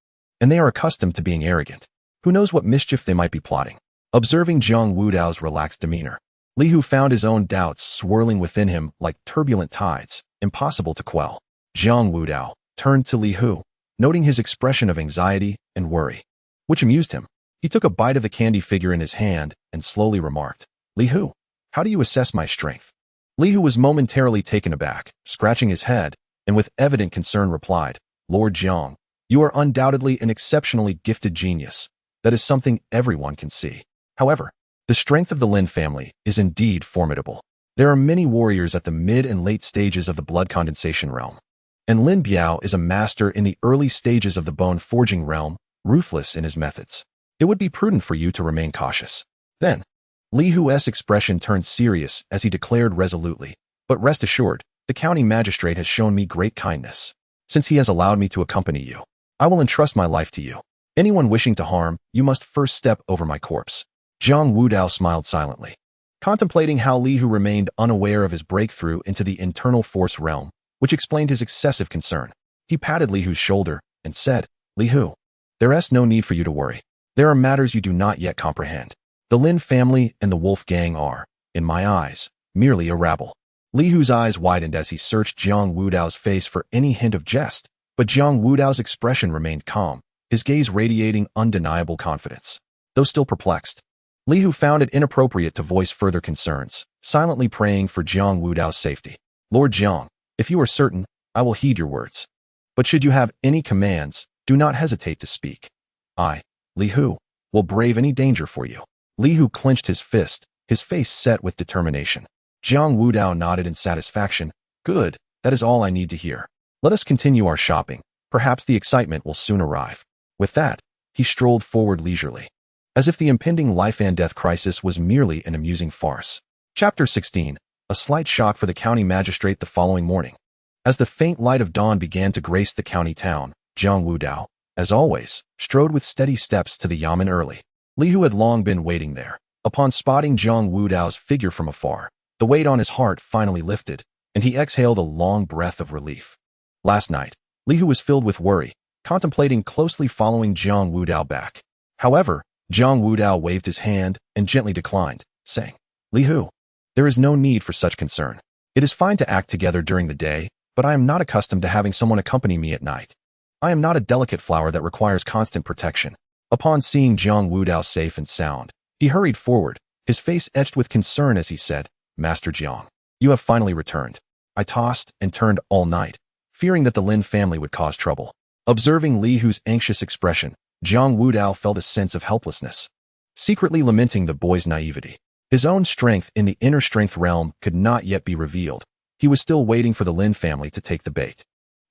and they are accustomed to being arrogant. Who knows what mischief they might be plotting? Observing Jiang Wudao's relaxed demeanor, Li Hu found his own doubts swirling within him like turbulent tides, impossible to quell. Jiang Wudao turned to Li Hu, noting his expression of anxiety and worry, which amused him. He took a bite of the candy figure in his hand and slowly remarked, Li Hu, how do you assess my strength? Li Hu was momentarily taken aback, scratching his head, and with evident concern replied, Lord Jiang, you are undoubtedly an exceptionally gifted genius. That is something everyone can see. However, the strength of the Lin family is indeed formidable. There are many warriors at the mid and late stages of the blood condensation realm, and Lin Biao is a master in the early stages of the bone forging realm, ruthless in his methods. It would be prudent for you to remain cautious. Then, Li Hu's expression turned serious as he declared resolutely, but rest assured, the county magistrate has shown me great kindness. Since he has allowed me to accompany you, I will entrust my life to you. Anyone wishing to harm you must first step over my corpse. Jiang Wudao smiled silently, contemplating how Li Hu remained unaware of his breakthrough into the internal force realm, which explained his excessive concern. He patted Li Hu's shoulder and said, Li Hu, there is no need for you to worry. There are matters you do not yet comprehend. The Lin family and the Wolf Gang are, in my eyes, merely a rabble. Li Hu's eyes widened as he searched Jiang Wudao's face for any hint of jest, but Jiang Wudao's expression remained calm, his gaze radiating undeniable confidence. Though still perplexed, Li Hu found it inappropriate to voice further concerns, silently praying for Jiang Wudao's safety. Lord Jiang, if you are certain, I will heed your words. But should you have any commands, do not hesitate to speak. I, Li Hu, will brave any danger for you. Li Hu clenched his fist, his face set with determination. Jiang Wudao nodded in satisfaction. Good, that is all I need to hear. Let us continue our shopping. Perhaps the excitement will soon arrive. With that, he strolled forward leisurely, as if the impending life and death crisis was merely an amusing farce. Chapter 16. A slight shock for the county magistrate the following morning. As the faint light of dawn began to grace the county town, Jiang Wudao, as always, strode with steady steps to the yamen early. Li Hu had long been waiting there. Upon spotting Jiang Wudao's figure from afar, the weight on his heart finally lifted, and he exhaled a long breath of relief. Last night, Li Hu was filled with worry, contemplating closely following Jiang Wudao back. However, Jiang Wudao waved his hand and gently declined, saying, Li Hu, there is no need for such concern. It is fine to act together during the day, but I am not accustomed to having someone accompany me at night. I am not a delicate flower that requires constant protection. Upon seeing Jiang Wudao safe and sound, he hurried forward, his face etched with concern as he said, Master Jiang, you have finally returned. I tossed and turned all night, fearing that the Lin family would cause trouble. Observing Li Hu's anxious expression, Jiang Wudao felt a sense of helplessness, secretly lamenting the boy's naivety. His own strength in the inner strength realm could not yet be revealed. He was still waiting for the Lin family to take the bait.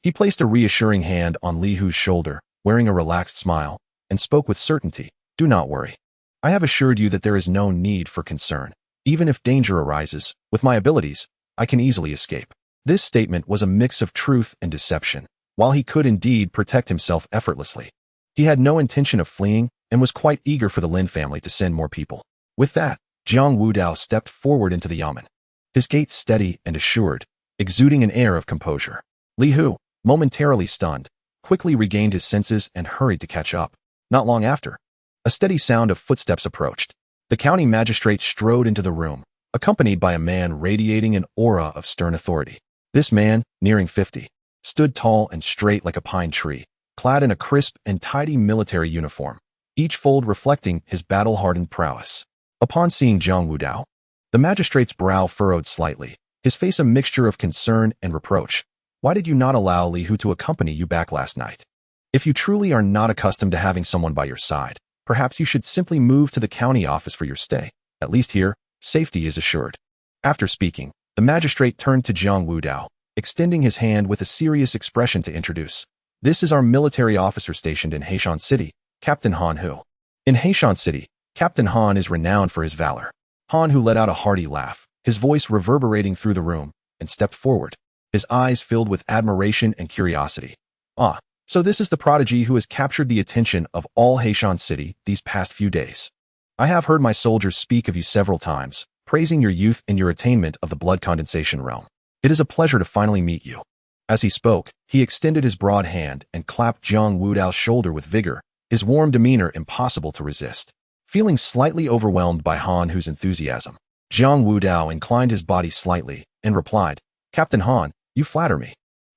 He placed a reassuring hand on Li Hu's shoulder, wearing a relaxed smile, and spoke with certainty, do not worry. I have assured you that there is no need for concern. Even if danger arises, with my abilities, I can easily escape. This statement was a mix of truth and deception. While he could indeed protect himself effortlessly, he had no intention of fleeing and was quite eager for the Lin family to send more people. With that, Jiang Wudao stepped forward into the yamen, his gait steady and assured, exuding an air of composure. Li Hu, momentarily stunned, quickly regained his senses and hurried to catch up. Not long after, a steady sound of footsteps approached. The county magistrate strode into the room, accompanied by a man radiating an aura of stern authority. This man, nearing 50, stood tall and straight like a pine tree, clad in a crisp and tidy military uniform, each fold reflecting his battle-hardened prowess. Upon seeing Jiang Wudao, the magistrate's brow furrowed slightly, his face a mixture of concern and reproach. Why did you not allow Li Hu to accompany you back last night? If you truly are not accustomed to having someone by your side, perhaps you should simply move to the county office for your stay. At least here, safety is assured. After speaking, the magistrate turned to Jiang Wudao, extending his hand with a serious expression to introduce. This is our military officer stationed in Heishan City, Captain Han Hu. In Heishan City, Captain Han is renowned for his valor. Han Hu let out a hearty laugh, his voice reverberating through the room, and stepped forward, his eyes filled with admiration and curiosity. Ah, so this is the prodigy who has captured the attention of all Heishan City these past few days. I have heard my soldiers speak of you several times, praising your youth and your attainment of the blood condensation realm. It is a pleasure to finally meet you. As he spoke, he extended his broad hand and clapped Jiang Wudao's shoulder with vigor, his warm demeanor impossible to resist. Feeling slightly overwhelmed by Han Hu's enthusiasm, Jiang Wudao inclined his body slightly and replied, Captain Han, you flatter me.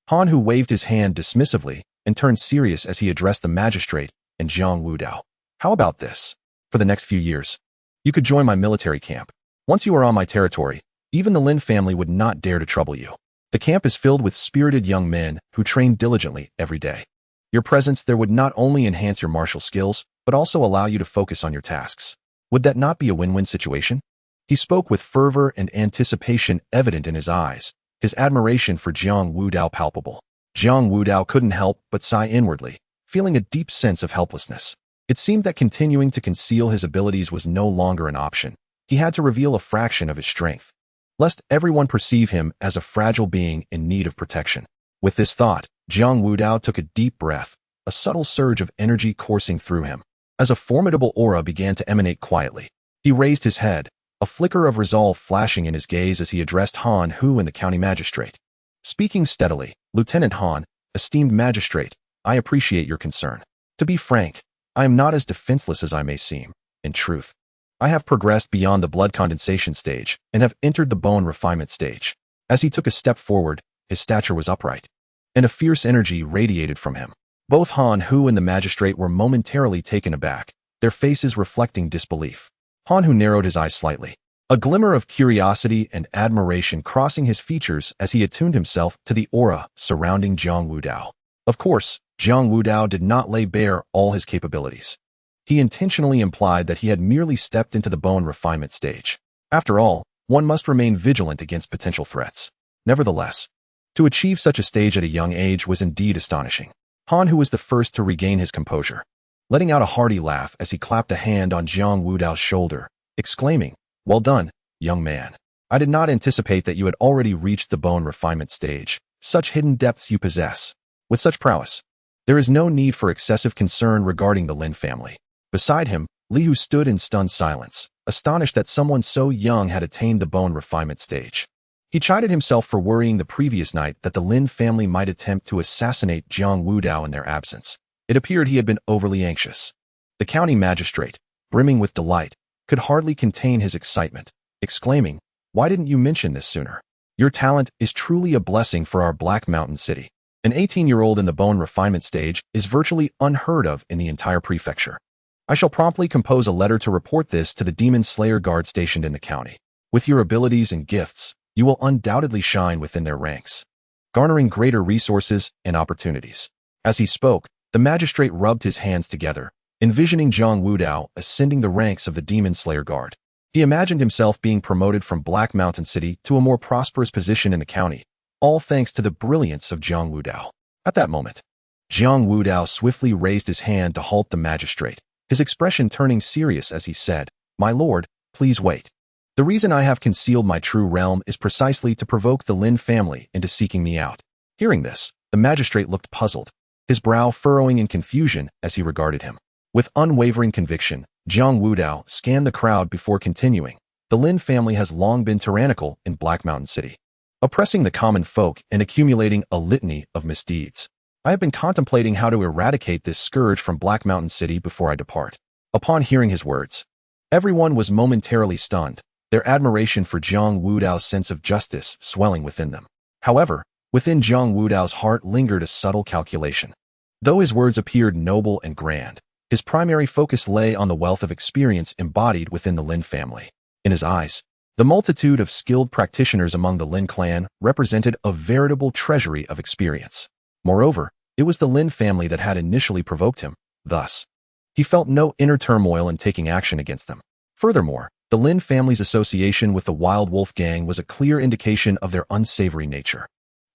Han Hu waved his hand dismissively and turned serious as he addressed the magistrate and Jiang Wudao. How about this? For the next few years, you could join my military camp. Once you are on my territory, even the Lin family would not dare to trouble you. The camp is filled with spirited young men who train diligently every day. Your presence there would not only enhance your martial skills, but also allow you to focus on your tasks. Would that not be a win-win situation? He spoke with fervor and anticipation evident in his eyes, his admiration for Jiang Wudao palpable. Jiang Wudao couldn't help but sigh inwardly, feeling a deep sense of helplessness. It seemed that continuing to conceal his abilities was no longer an option. He had to reveal a fraction of his strength, lest everyone perceive him as a fragile being in need of protection. With this thought, Jiang Wudao took a deep breath, a subtle surge of energy coursing through him. As a formidable aura began to emanate quietly, he raised his head, a flicker of resolve flashing in his gaze as he addressed Han Hu and the county magistrate. Speaking steadily, Lieutenant Han, esteemed magistrate, I appreciate your concern. To be frank, I am not as defenseless as I may seem. In truth, I have progressed beyond the blood condensation stage and have entered the bone refinement stage. As he took a step forward, his stature was upright, and a fierce energy radiated from him. Both Han Hu and the magistrate were momentarily taken aback, their faces reflecting disbelief. Han Hu narrowed his eyes slightly, a glimmer of curiosity and admiration crossing his features as he attuned himself to the aura surrounding Jiang Wudao. Of course, Jiang Wudao did not lay bare all his capabilities. He intentionally implied that he had merely stepped into the bone refinement stage. After all, one must remain vigilant against potential threats. Nevertheless, to achieve such a stage at a young age was indeed astonishing. Han Hu was the first to regain his composure, letting out a hearty laugh as he clapped a hand on Jiang Wudao's shoulder, exclaiming, Well done, young man. I did not anticipate that you had already reached the bone refinement stage. Such hidden depths you possess. With such prowess, there is no need for excessive concern regarding the Lin family. Beside him, Li Hu stood in stunned silence, astonished that someone so young had attained the bone refinement stage. He chided himself for worrying the previous night that the Lin family might attempt to assassinate Jiang Wudao in their absence. It appeared he had been overly anxious. The county magistrate, brimming with delight, could hardly contain his excitement, exclaiming, Why didn't you mention this sooner? Your talent is truly a blessing for our Black Mountain City. An 18-year-old in the bone refinement stage is virtually unheard of in the entire prefecture. I shall promptly compose a letter to report this to the Demon Slayer Guard stationed in the county. With your abilities and gifts, you will undoubtedly shine within their ranks, garnering greater resources and opportunities. As he spoke, the magistrate rubbed his hands together, envisioning Jiang Wudao ascending the ranks of the Demon Slayer Guard. He imagined himself being promoted from Black Mountain City to a more prosperous position in the county, all thanks to the brilliance of Jiang Wudao. At that moment, Jiang Wudao swiftly raised his hand to halt the magistrate, his expression turning serious as he said, "My lord, please wait. The reason I have concealed my true realm is precisely to provoke the Lin family into seeking me out." Hearing this, the magistrate looked puzzled, his brow furrowing in confusion as he regarded him. With unwavering conviction, Jiang Wudao scanned the crowd before continuing. The Lin family has long been tyrannical in Black Mountain City, oppressing the common folk and accumulating a litany of misdeeds. I have been contemplating how to eradicate this scourge from Black Mountain City before I depart. Upon hearing his words, everyone was momentarily stunned, their admiration for Jiang Wudao's sense of justice swelling within them. However, within Jiang Wudao's heart lingered a subtle calculation. Though his words appeared noble and grand, his primary focus lay on the wealth of experience embodied within the Lin family. In his eyes, the multitude of skilled practitioners among the Lin clan represented a veritable treasury of experience. Moreover, it was the Lin family that had initially provoked him, thus, he felt no inner turmoil in taking action against them. Furthermore, the Lin family's association with the Wild Wolf gang was a clear indication of their unsavory nature.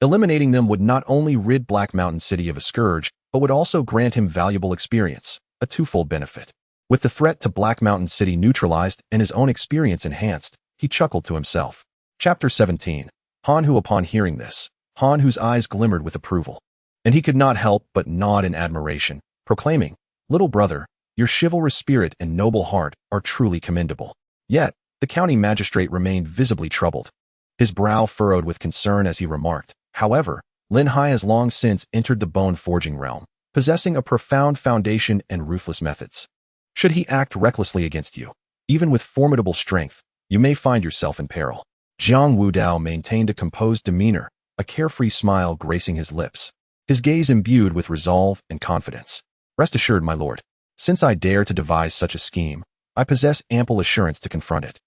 Eliminating them would not only rid Black Mountain City of a scourge, but would also grant him valuable experience, a twofold benefit. With the threat to Black Mountain City neutralized and his own experience enhanced, he chuckled to himself. Chapter 17. Han Hu. Upon hearing this, Han Hu's eyes glimmered with approval, and he could not help but nod in admiration, proclaiming, "Little brother, your chivalrous spirit and noble heart are truly commendable." Yet, the county magistrate remained visibly troubled. His brow furrowed with concern as he remarked, "However, Lin Hai has long since entered the bone forging realm, possessing a profound foundation and ruthless methods. Should he act recklessly against you, even with formidable strength, you may find yourself in peril." Jiang Wudao maintained a composed demeanor, a carefree smile gracing his lips, his gaze imbued with resolve and confidence. "Rest assured, my lord, since I dare to devise such a scheme, I possess ample assurance to confront it."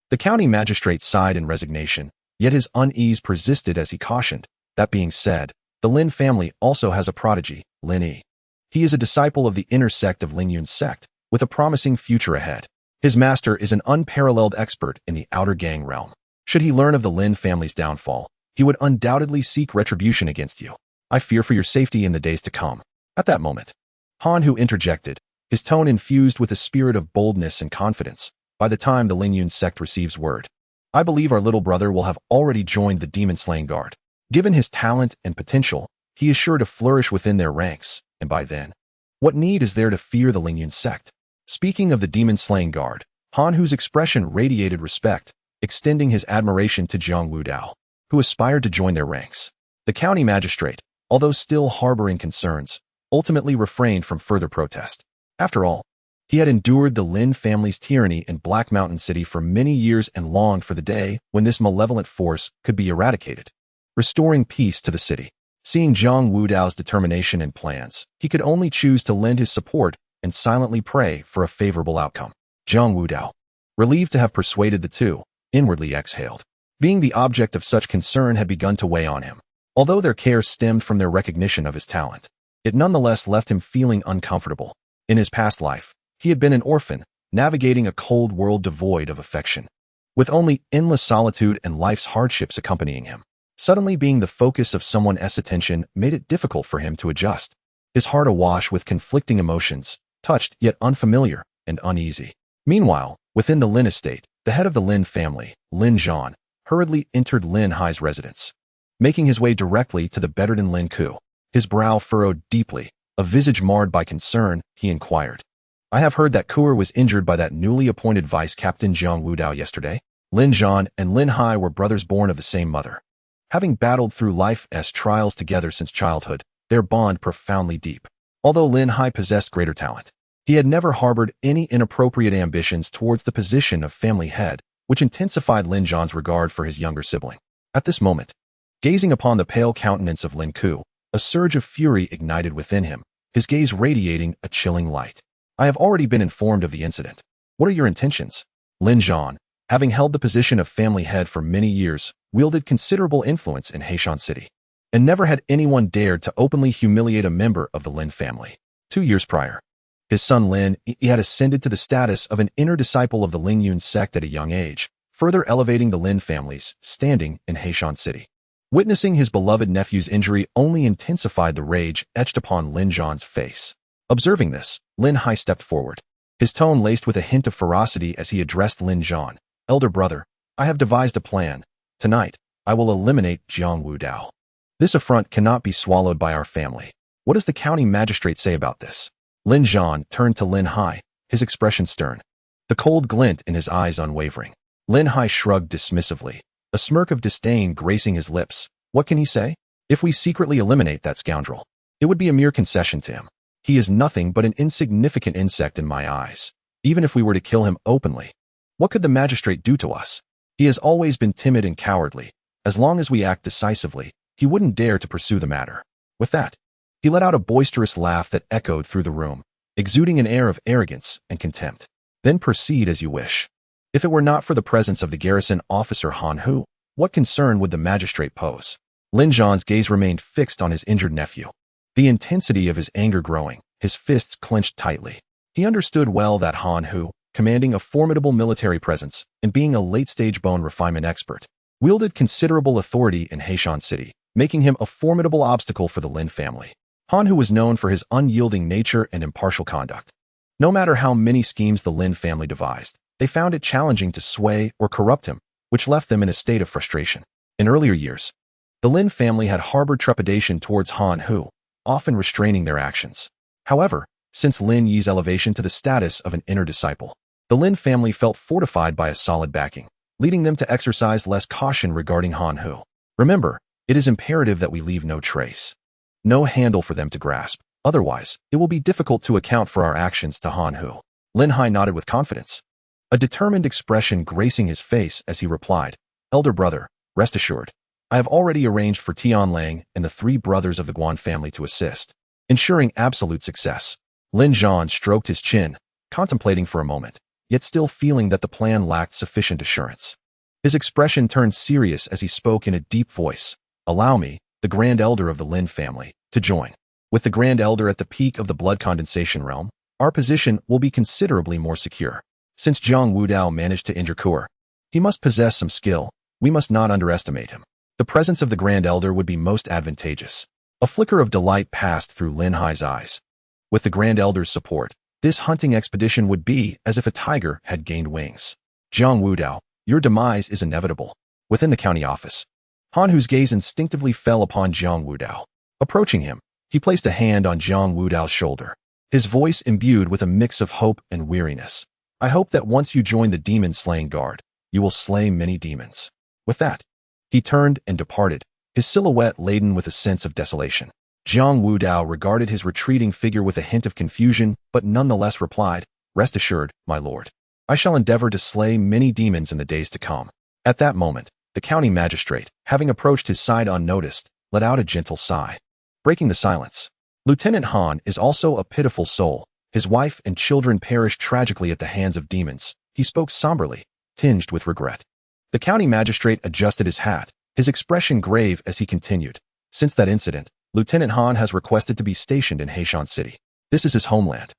The county magistrate sighed in resignation, yet his unease persisted as he cautioned, "That being said, the Lin family also has a prodigy, Lin Yi. He is a disciple of the inner sect of Ling Yun's sect, with a promising future ahead. His master is an unparalleled expert in the outer gang realm. Should he learn of the Lin family's downfall, he would undoubtedly seek retribution against you. I fear for your safety in the days to come." At that moment, Han Hu interjected, his tone infused with a spirit of boldness and confidence. "By the time the Ling Yun sect receives word, I believe our little brother will have already joined the Demon Slaying Guard. Given his talent and potential, he is sure to flourish within their ranks, and by then, what need is there to fear the Ling Yun sect?" Speaking of the Demon Slaying Guard, Han Hu's expression radiated respect, extending his admiration to Jiang Wudao, who aspired to join their ranks. The county magistrate, although still harboring concerns, ultimately refrained from further protest. After all, he had endured the Lin family's tyranny in Black Mountain City for many years and longed for the day when this malevolent force could be eradicated, restoring peace to the city. Seeing Jiang Wudao's determination and plans, he could only choose to lend his support and silently pray for a favorable outcome. Jiang Wudao, relieved to have persuaded the two, inwardly exhaled. Being the object of such concern had begun to weigh on him. Although their care stemmed from their recognition of his talent, it nonetheless left him feeling uncomfortable. In his past life, he had been an orphan, navigating a cold world devoid of affection, with only endless solitude and life's hardships accompanying him. Suddenly being the focus of someone else's attention made it difficult for him to adjust. His heart awash with conflicting emotions, touched yet unfamiliar and uneasy. Meanwhile, within the Lin estate, the head of the Lin family, Lin Zhan, hurriedly entered Lin Hai's residence. Making his way directly to the bedridden Lin Ku, his brow furrowed deeply, a visage marred by concern, he inquired, "I have heard that Kuer was injured by that newly appointed vice captain Jiang Wudao yesterday." Lin Zhan and Lin Hai were brothers born of the same mother. Having battled through life's trials together since childhood, their bond profoundly deep. Although Lin Hai possessed greater talent, he had never harbored any inappropriate ambitions towards the position of family head, which intensified Lin Zhan's regard for his younger sibling. At this moment, gazing upon the pale countenance of Lin Ku, A surge of fury ignited within him, his gaze radiating a chilling light. I have already been informed of the incident. What are your intentions? Lin Zhan, having held the position of family head for many years, wielded considerable influence in Heishan City, and never had anyone dared to openly humiliate a member of the Lin family. 2 years prior, his son Lin Yi had ascended to the status of an inner disciple of the Lingyun sect at a young age, further elevating the Lin family's standing in Heishan City. Witnessing his beloved nephew's injury only intensified the rage etched upon Lin Zhan's face. Observing this, Lin Hai stepped forward, his tone laced with a hint of ferocity as he addressed Lin Zhan. Elder brother, I have devised a plan. Tonight, I will eliminate Jiang Wudao. This affront cannot be swallowed by our family. What does the county magistrate say about this? Lin Zhan turned to Lin Hai, his expression stern, the cold glint in his eyes unwavering. Lin Hai shrugged dismissively, a smirk of disdain gracing his lips. What can he say? If we secretly eliminate that scoundrel, it would be a mere concession to him. He is nothing but an insignificant insect in my eyes. Even if we were to kill him openly, what could the magistrate do to us? He has always been timid and cowardly. As long as we act decisively, he wouldn't dare to pursue the matter. With that, he let out a boisterous laugh that echoed through the room, exuding an air of arrogance and contempt. Then proceed as you wish. If it were not for the presence of the garrison officer Han Hu, what concern would the magistrate pose? Lin Zhan's gaze remained fixed on his injured nephew, the intensity of his anger growing, his fists clenched tightly. He understood well that Han Hu, commanding a formidable military presence and being a late-stage bone refinement expert, wielded considerable authority in Heishan City, making him a formidable obstacle for the Lin family. Han Hu was known for his unyielding nature and impartial conduct. No matter how many schemes the Lin family devised, they found it challenging to sway or corrupt him, which left them in a state of frustration. In earlier years, the Lin family had harbored trepidation towards Han Hu, often restraining their actions. However, since Lin Yi's elevation to the status of an inner disciple, the Lin family felt fortified by a solid backing, leading them to exercise less caution regarding Han Hu. Remember, it is imperative that we leave no trace, no handle for them to grasp. Otherwise, it will be difficult to account for our actions to Han Hu. Lin Hai nodded with confidence, a determined expression gracing his face as he replied, Elder brother, rest assured, I have already arranged for Tian Lang and the 3 brothers of the Guan family to assist, ensuring absolute success. Lin Zhan stroked his chin, contemplating for a moment, yet still feeling that the plan lacked sufficient assurance. His expression turned serious as he spoke in a deep voice. Allow me, the Grand Elder of the Lin family, to join. With the Grand Elder at the peak of the blood condensation realm, our position will be considerably more secure. Since Jiang Wudao managed to injure Kur, he must possess some skill. We must not underestimate him. The presence of the Grand Elder would be most advantageous. A flicker of delight passed through Lin Hai's eyes. With the Grand Elder's support, this hunting expedition would be as if a tiger had gained wings. Jiang Wudao, your demise is inevitable. Within the county office, Han Hu's gaze instinctively fell upon Jiang Wudao. Approaching him, he placed a hand on Jiang Wudao's shoulder, his voice imbued with a mix of hope and weariness. I hope that once you join the demon-slaying guard, you will slay many demons. With that, he turned and departed, his silhouette laden with a sense of desolation. Jiang Wudao regarded his retreating figure with a hint of confusion, but nonetheless replied, Rest assured, my lord. I shall endeavor to slay many demons in the days to come. At that moment, the county magistrate, having approached his side unnoticed, let out a gentle sigh, breaking the silence. Lieutenant Han is also a pitiful soul. His wife and children perished tragically at the hands of demons. He spoke somberly, tinged with regret. The county magistrate adjusted his hat, his expression grave as he continued. Since that incident, Lieutenant Han has requested to be stationed in Heishan City. This is his homeland,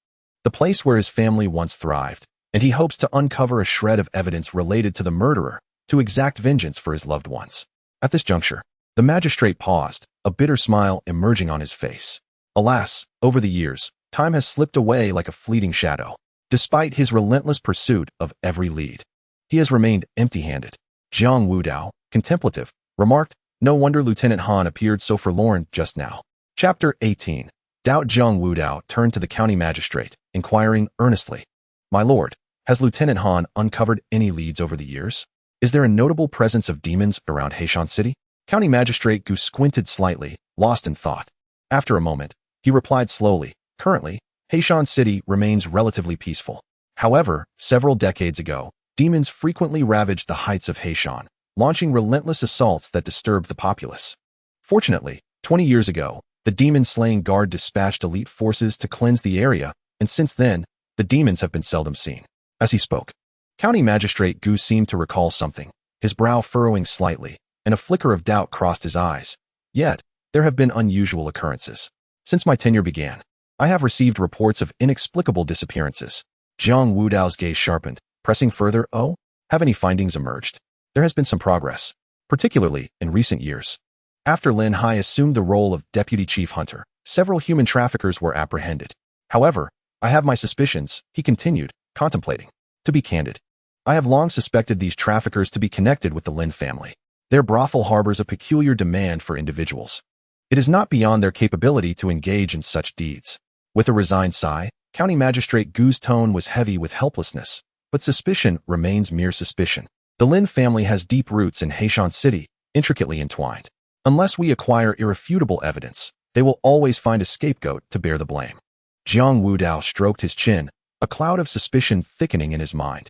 the place where his family once thrived, and he hopes to uncover a shred of evidence related to the murderer, to exact vengeance for his loved ones. At this juncture, the magistrate paused, a bitter smile emerging on his face. Alas, over the years, time has slipped away like a fleeting shadow. Despite his relentless pursuit of every lead, he has remained empty-handed. Jiang Wudao, contemplative, remarked, No wonder Lieutenant Han appeared so forlorn just now. Chapter 18. Doubt. Jiang Wudao turned to the county magistrate, inquiring earnestly, My lord, has Lieutenant Han uncovered any leads over the years? Is there a notable presence of demons around Heishan City? County Magistrate Gu squinted slightly, lost in thought. After a moment, he replied slowly, Currently, Heishan City remains relatively peaceful. However, several decades ago, demons frequently ravaged the heights of Heishan, launching relentless assaults that disturbed the populace. Fortunately, 20 years ago, The demon-slaying guard dispatched elite forces to cleanse the area, and since then, the demons have been seldom seen. As he spoke, County Magistrate Gu seemed to recall something, his brow furrowing slightly, and a flicker of doubt crossed his eyes. Yet, there have been unusual occurrences. Since my tenure began, I have received reports of inexplicable disappearances. Jiang Wudao's gaze sharpened, pressing further. Oh, have any findings emerged? There has been some progress, particularly in recent years. After Lin Hai assumed the role of Deputy Chief Hunter, several human traffickers were apprehended. However, I have my suspicions, he continued, contemplating. To be candid, I have long suspected these traffickers to be connected with the Lin family. Their brothel harbors a peculiar demand for individuals. It is not beyond their capability to engage in such deeds. With a resigned sigh, County Magistrate Gu's tone was heavy with helplessness, but suspicion remains mere suspicion. The Lin family has deep roots in Heishan City, intricately entwined. Unless we acquire irrefutable evidence, they will always find a scapegoat to bear the blame. Jiang Wudao stroked his chin, a cloud of suspicion thickening in his mind,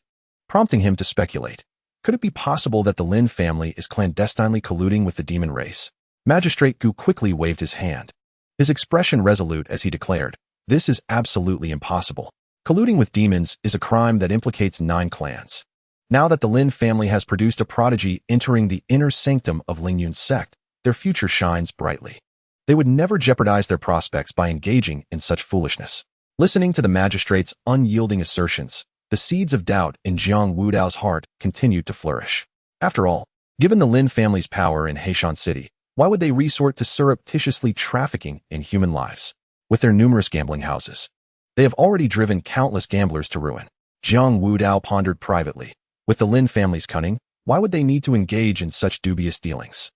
prompting him to speculate. Could it be possible that the Lin family is clandestinely colluding with the demon race? Magistrate Gu quickly waved his hand, his expression resolute as he declared, "This is absolutely impossible. Colluding with demons is a crime that implicates 9 clans. Now that the Lin family has produced a prodigy entering the inner sanctum of Lingyun's sect, their future shines brightly. They would never jeopardize their prospects by engaging in such foolishness." Listening to the magistrate's unyielding assertions, the seeds of doubt in Jiang Wudao's heart continued to flourish. After all, given the Lin family's power in Heishan City, why would they resort to surreptitiously trafficking in human lives? With their numerous gambling houses, they have already driven countless gamblers to ruin. Jiang Wudao pondered privately. With the Lin family's cunning, why would they need to engage in such dubious dealings?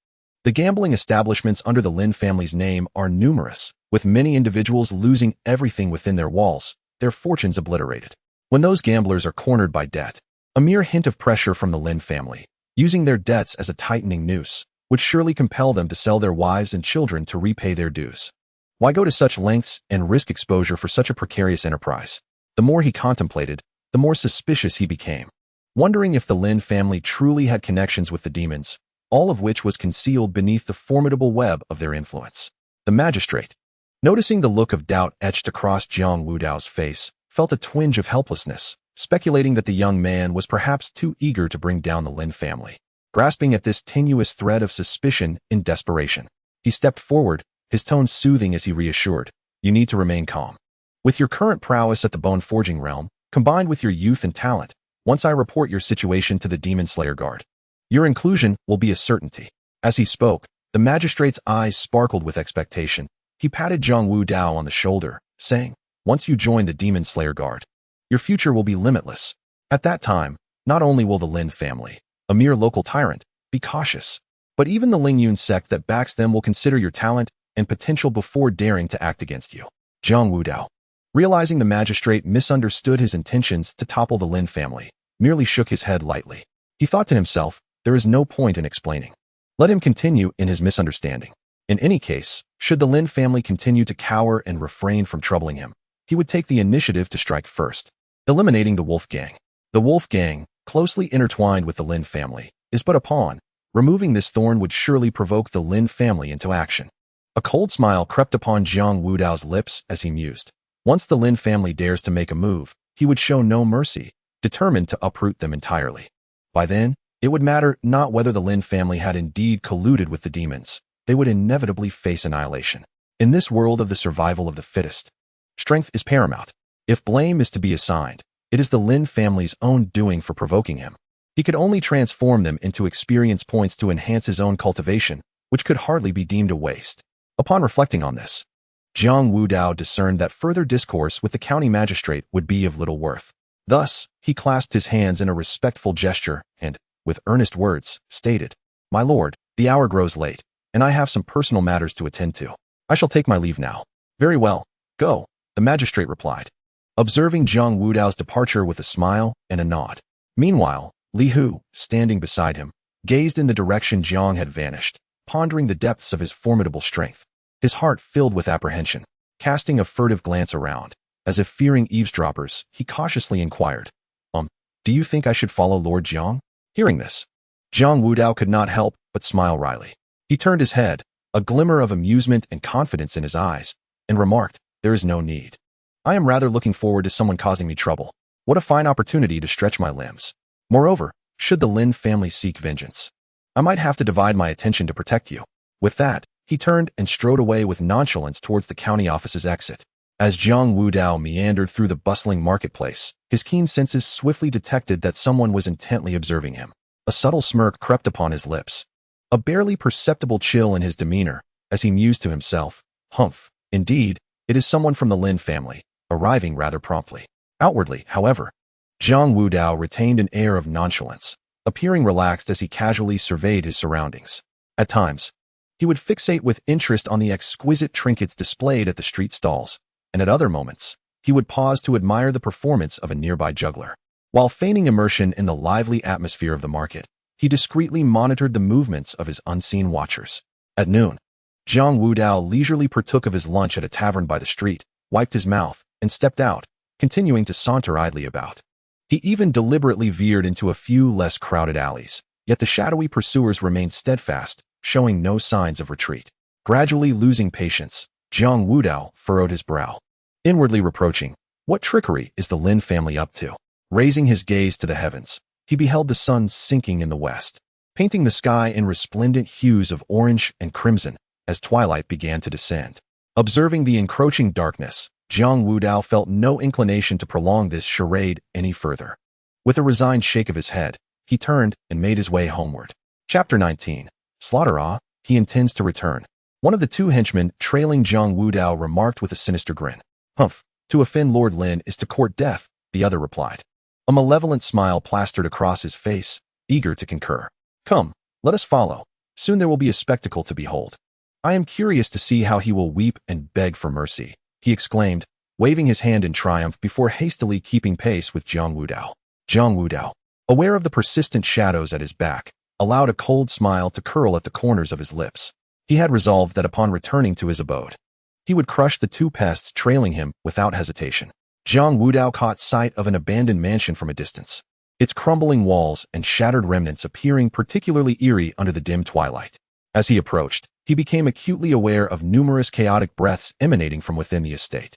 The gambling establishments under the Lin family's name are numerous, with many individuals losing everything within their walls, their fortunes obliterated. When those gamblers are cornered by debt, a mere hint of pressure from the Lin family, using their debts as a tightening noose, would surely compel them to sell their wives and children to repay their dues. Why go to such lengths and risk exposure for such a precarious enterprise? The more he contemplated, the more suspicious he became, wondering if the Lin family truly had connections with the demons, all of which was concealed beneath the formidable web of their influence. The magistrate, noticing the look of doubt etched across Jiang Wudao's face, felt a twinge of helplessness, speculating that the young man was perhaps too eager to bring down the Lin family. Grasping at this tenuous thread of suspicion in desperation, he stepped forward, his tone soothing as he reassured, "You need to remain calm. With your current prowess at the bone-forging realm, combined with your youth and talent, once I report your situation to the Demon Slayer Guard, your inclusion will be a certainty." As he spoke, the magistrate's eyes sparkled with expectation. He patted Jiang Wudao on the shoulder, saying, "Once you join the Demon Slayer Guard, your future will be limitless. At that time, not only will the Lin family, a mere local tyrant, be cautious, but even the Lingyun sect that backs them will consider your talent and potential before daring to act against you." Jiang Wudao, realizing the magistrate misunderstood his intentions to topple the Lin family, merely shook his head lightly. He thought to himself, there is no point in explaining. Let him continue in his misunderstanding. In any case, should the Lin family continue to cower and refrain from troubling him, he would take the initiative to strike first. Eliminating the Wolf Gang. The Wolf Gang, closely intertwined with the Lin family, is but a pawn. Removing this thorn would surely provoke the Lin family into action. A cold smile crept upon Jiang Wudao's lips as he mused. Once the Lin family dares to make a move, he would show no mercy, determined to uproot them entirely. By then, it would matter not whether the Lin family had indeed colluded with the demons. They would inevitably face annihilation. In this world of the survival of the fittest, strength is paramount. If blame is to be assigned, it is the Lin family's own doing for provoking him. He could only transform them into experience points to enhance his own cultivation, which could hardly be deemed a waste. Upon reflecting on this, Jiang Wudao discerned that further discourse with the county magistrate would be of little worth. Thus, he clasped his hands in a respectful gesture and, with earnest words, stated, "My lord, the hour grows late, and I have some personal matters to attend to. I shall take my leave now." "Very well, go," the magistrate replied, observing Jiang Wudao's departure with a smile and a nod. Meanwhile, Li Hu, standing beside him, gazed in the direction Jiang had vanished, pondering the depths of his formidable strength, his heart filled with apprehension. Casting a furtive glance around, as if fearing eavesdroppers, he cautiously inquired, "Do you think I should follow Lord Jiang?" Hearing this, Jiang Wudao could not help but smile wryly. He turned his head, a glimmer of amusement and confidence in his eyes, and remarked, "There is no need. I am rather looking forward to someone causing me trouble. What a fine opportunity to stretch my limbs. Moreover, should the Lin family seek vengeance, I might have to divide my attention to protect you." With that, he turned and strode away with nonchalance towards the county office's exit. As Jiang Wudao meandered through the bustling marketplace, his keen senses swiftly detected that someone was intently observing him. A subtle smirk crept upon his lips, a barely perceptible chill in his demeanor, as he mused to himself, "Humph, indeed, it is someone from the Lin family, arriving rather promptly." Outwardly, however, Jiang Wudao retained an air of nonchalance, appearing relaxed as he casually surveyed his surroundings. At times, he would fixate with interest on the exquisite trinkets displayed at the street stalls, and at other moments, he would pause to admire the performance of a nearby juggler. While feigning immersion in the lively atmosphere of the market, he discreetly monitored the movements of his unseen watchers. At noon, Jiang Wudao leisurely partook of his lunch at a tavern by the street, wiped his mouth, and stepped out, continuing to saunter idly about. He even deliberately veered into a few less crowded alleys, yet the shadowy pursuers remained steadfast, showing no signs of retreat. Gradually losing patience, Jiang Wudao furrowed his brow, inwardly reproaching, what trickery is the Lin family up to? Raising his gaze to the heavens, he beheld the sun sinking in the west, painting the sky in resplendent hues of orange and crimson as twilight began to descend. Observing the encroaching darkness, Jiang Wudao felt no inclination to prolong this charade any further. With a resigned shake of his head, he turned and made his way homeward. Chapter 19. Slaughter. He intends to return. One of the two henchmen trailing Jiang Wudao remarked with a sinister grin. "Humph, to offend Lord Lin is to court death," the other replied. A malevolent smile plastered across his face, eager to concur. "Come, let us follow. Soon there will be a spectacle to behold. I am curious to see how he will weep and beg for mercy," he exclaimed, waving his hand in triumph before hastily keeping pace with Jiang Wudao. Jiang Wudao, aware of the persistent shadows at his back, allowed a cold smile to curl at the corners of his lips. He had resolved that upon returning to his abode, he would crush the two pests trailing him without hesitation. Jiang Wudao caught sight of an abandoned mansion from a distance, its crumbling walls and shattered remnants appearing particularly eerie under the dim twilight. As he approached, he became acutely aware of numerous chaotic breaths emanating from within the estate.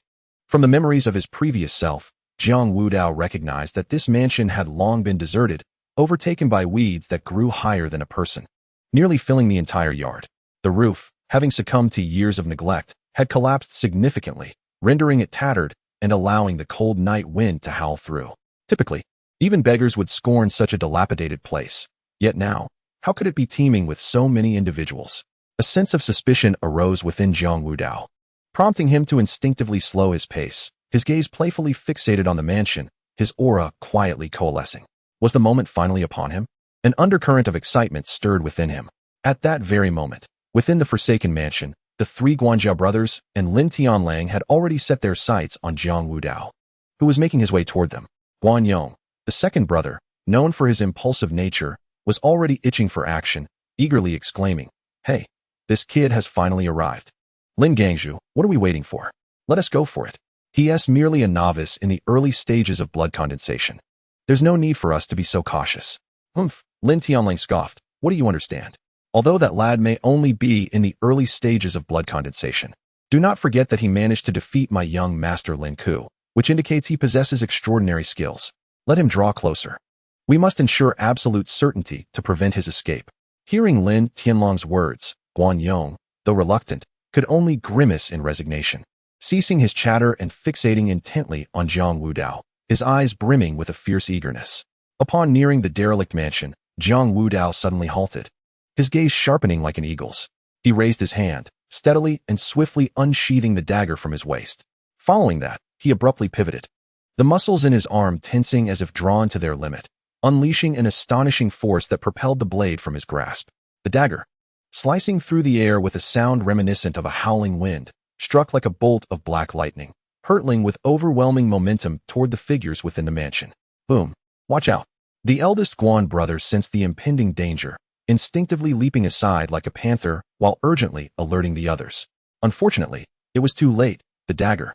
From the memories of his previous self, Jiang Wudao recognized that this mansion had long been deserted, overtaken by weeds that grew higher than a person, nearly filling the entire yard. The roof, having succumbed to years of neglect, had collapsed significantly, rendering it tattered and allowing the cold night wind to howl through. Typically, even beggars would scorn such a dilapidated place. Yet now, how could it be teeming with so many individuals? A sense of suspicion arose within Jiang Wudao, prompting him to instinctively slow his pace, his gaze playfully fixated on the mansion, his aura quietly coalescing. Was the moment finally upon him? An undercurrent of excitement stirred within him. At that very moment, within the forsaken mansion, the three Guanjia brothers and Lin Tianlang had already set their sights on Jiang Wudao, who was making his way toward them. Guan Yong, the second brother, known for his impulsive nature, was already itching for action, eagerly exclaiming, "Hey, this kid has finally arrived. Lin Gangzhu, what are we waiting for? Let us go for it." He is merely a novice in the early stages of blood condensation. There's no need for us to be so cautious. "Humph," Lin Tianlang scoffed. "What do you understand? Although that lad may only be in the early stages of blood condensation, do not forget that he managed to defeat my young master Lin Ku, which indicates he possesses extraordinary skills. Let him draw closer. We must ensure absolute certainty to prevent his escape." Hearing Lin Tianlang's words, Guan Yong, though reluctant, could only grimace in resignation. Ceasing his chatter and fixating intently on Jiang Wudao, his eyes brimming with a fierce eagerness. Upon nearing the derelict mansion, Jiang Wudao suddenly halted, his gaze sharpening like an eagle's. He raised his hand, steadily and swiftly unsheathing the dagger from his waist. Following that, he abruptly pivoted, the muscles in his arm tensing as if drawn to their limit, unleashing an astonishing force that propelled the blade from his grasp. The dagger, slicing through the air with a sound reminiscent of a howling wind, struck like a bolt of black lightning, hurtling with overwhelming momentum toward the figures within the mansion. Boom! Watch out! The eldest Guan brother sensed the impending danger, instinctively leaping aside like a panther while urgently alerting the others. Unfortunately, it was too late. The dagger,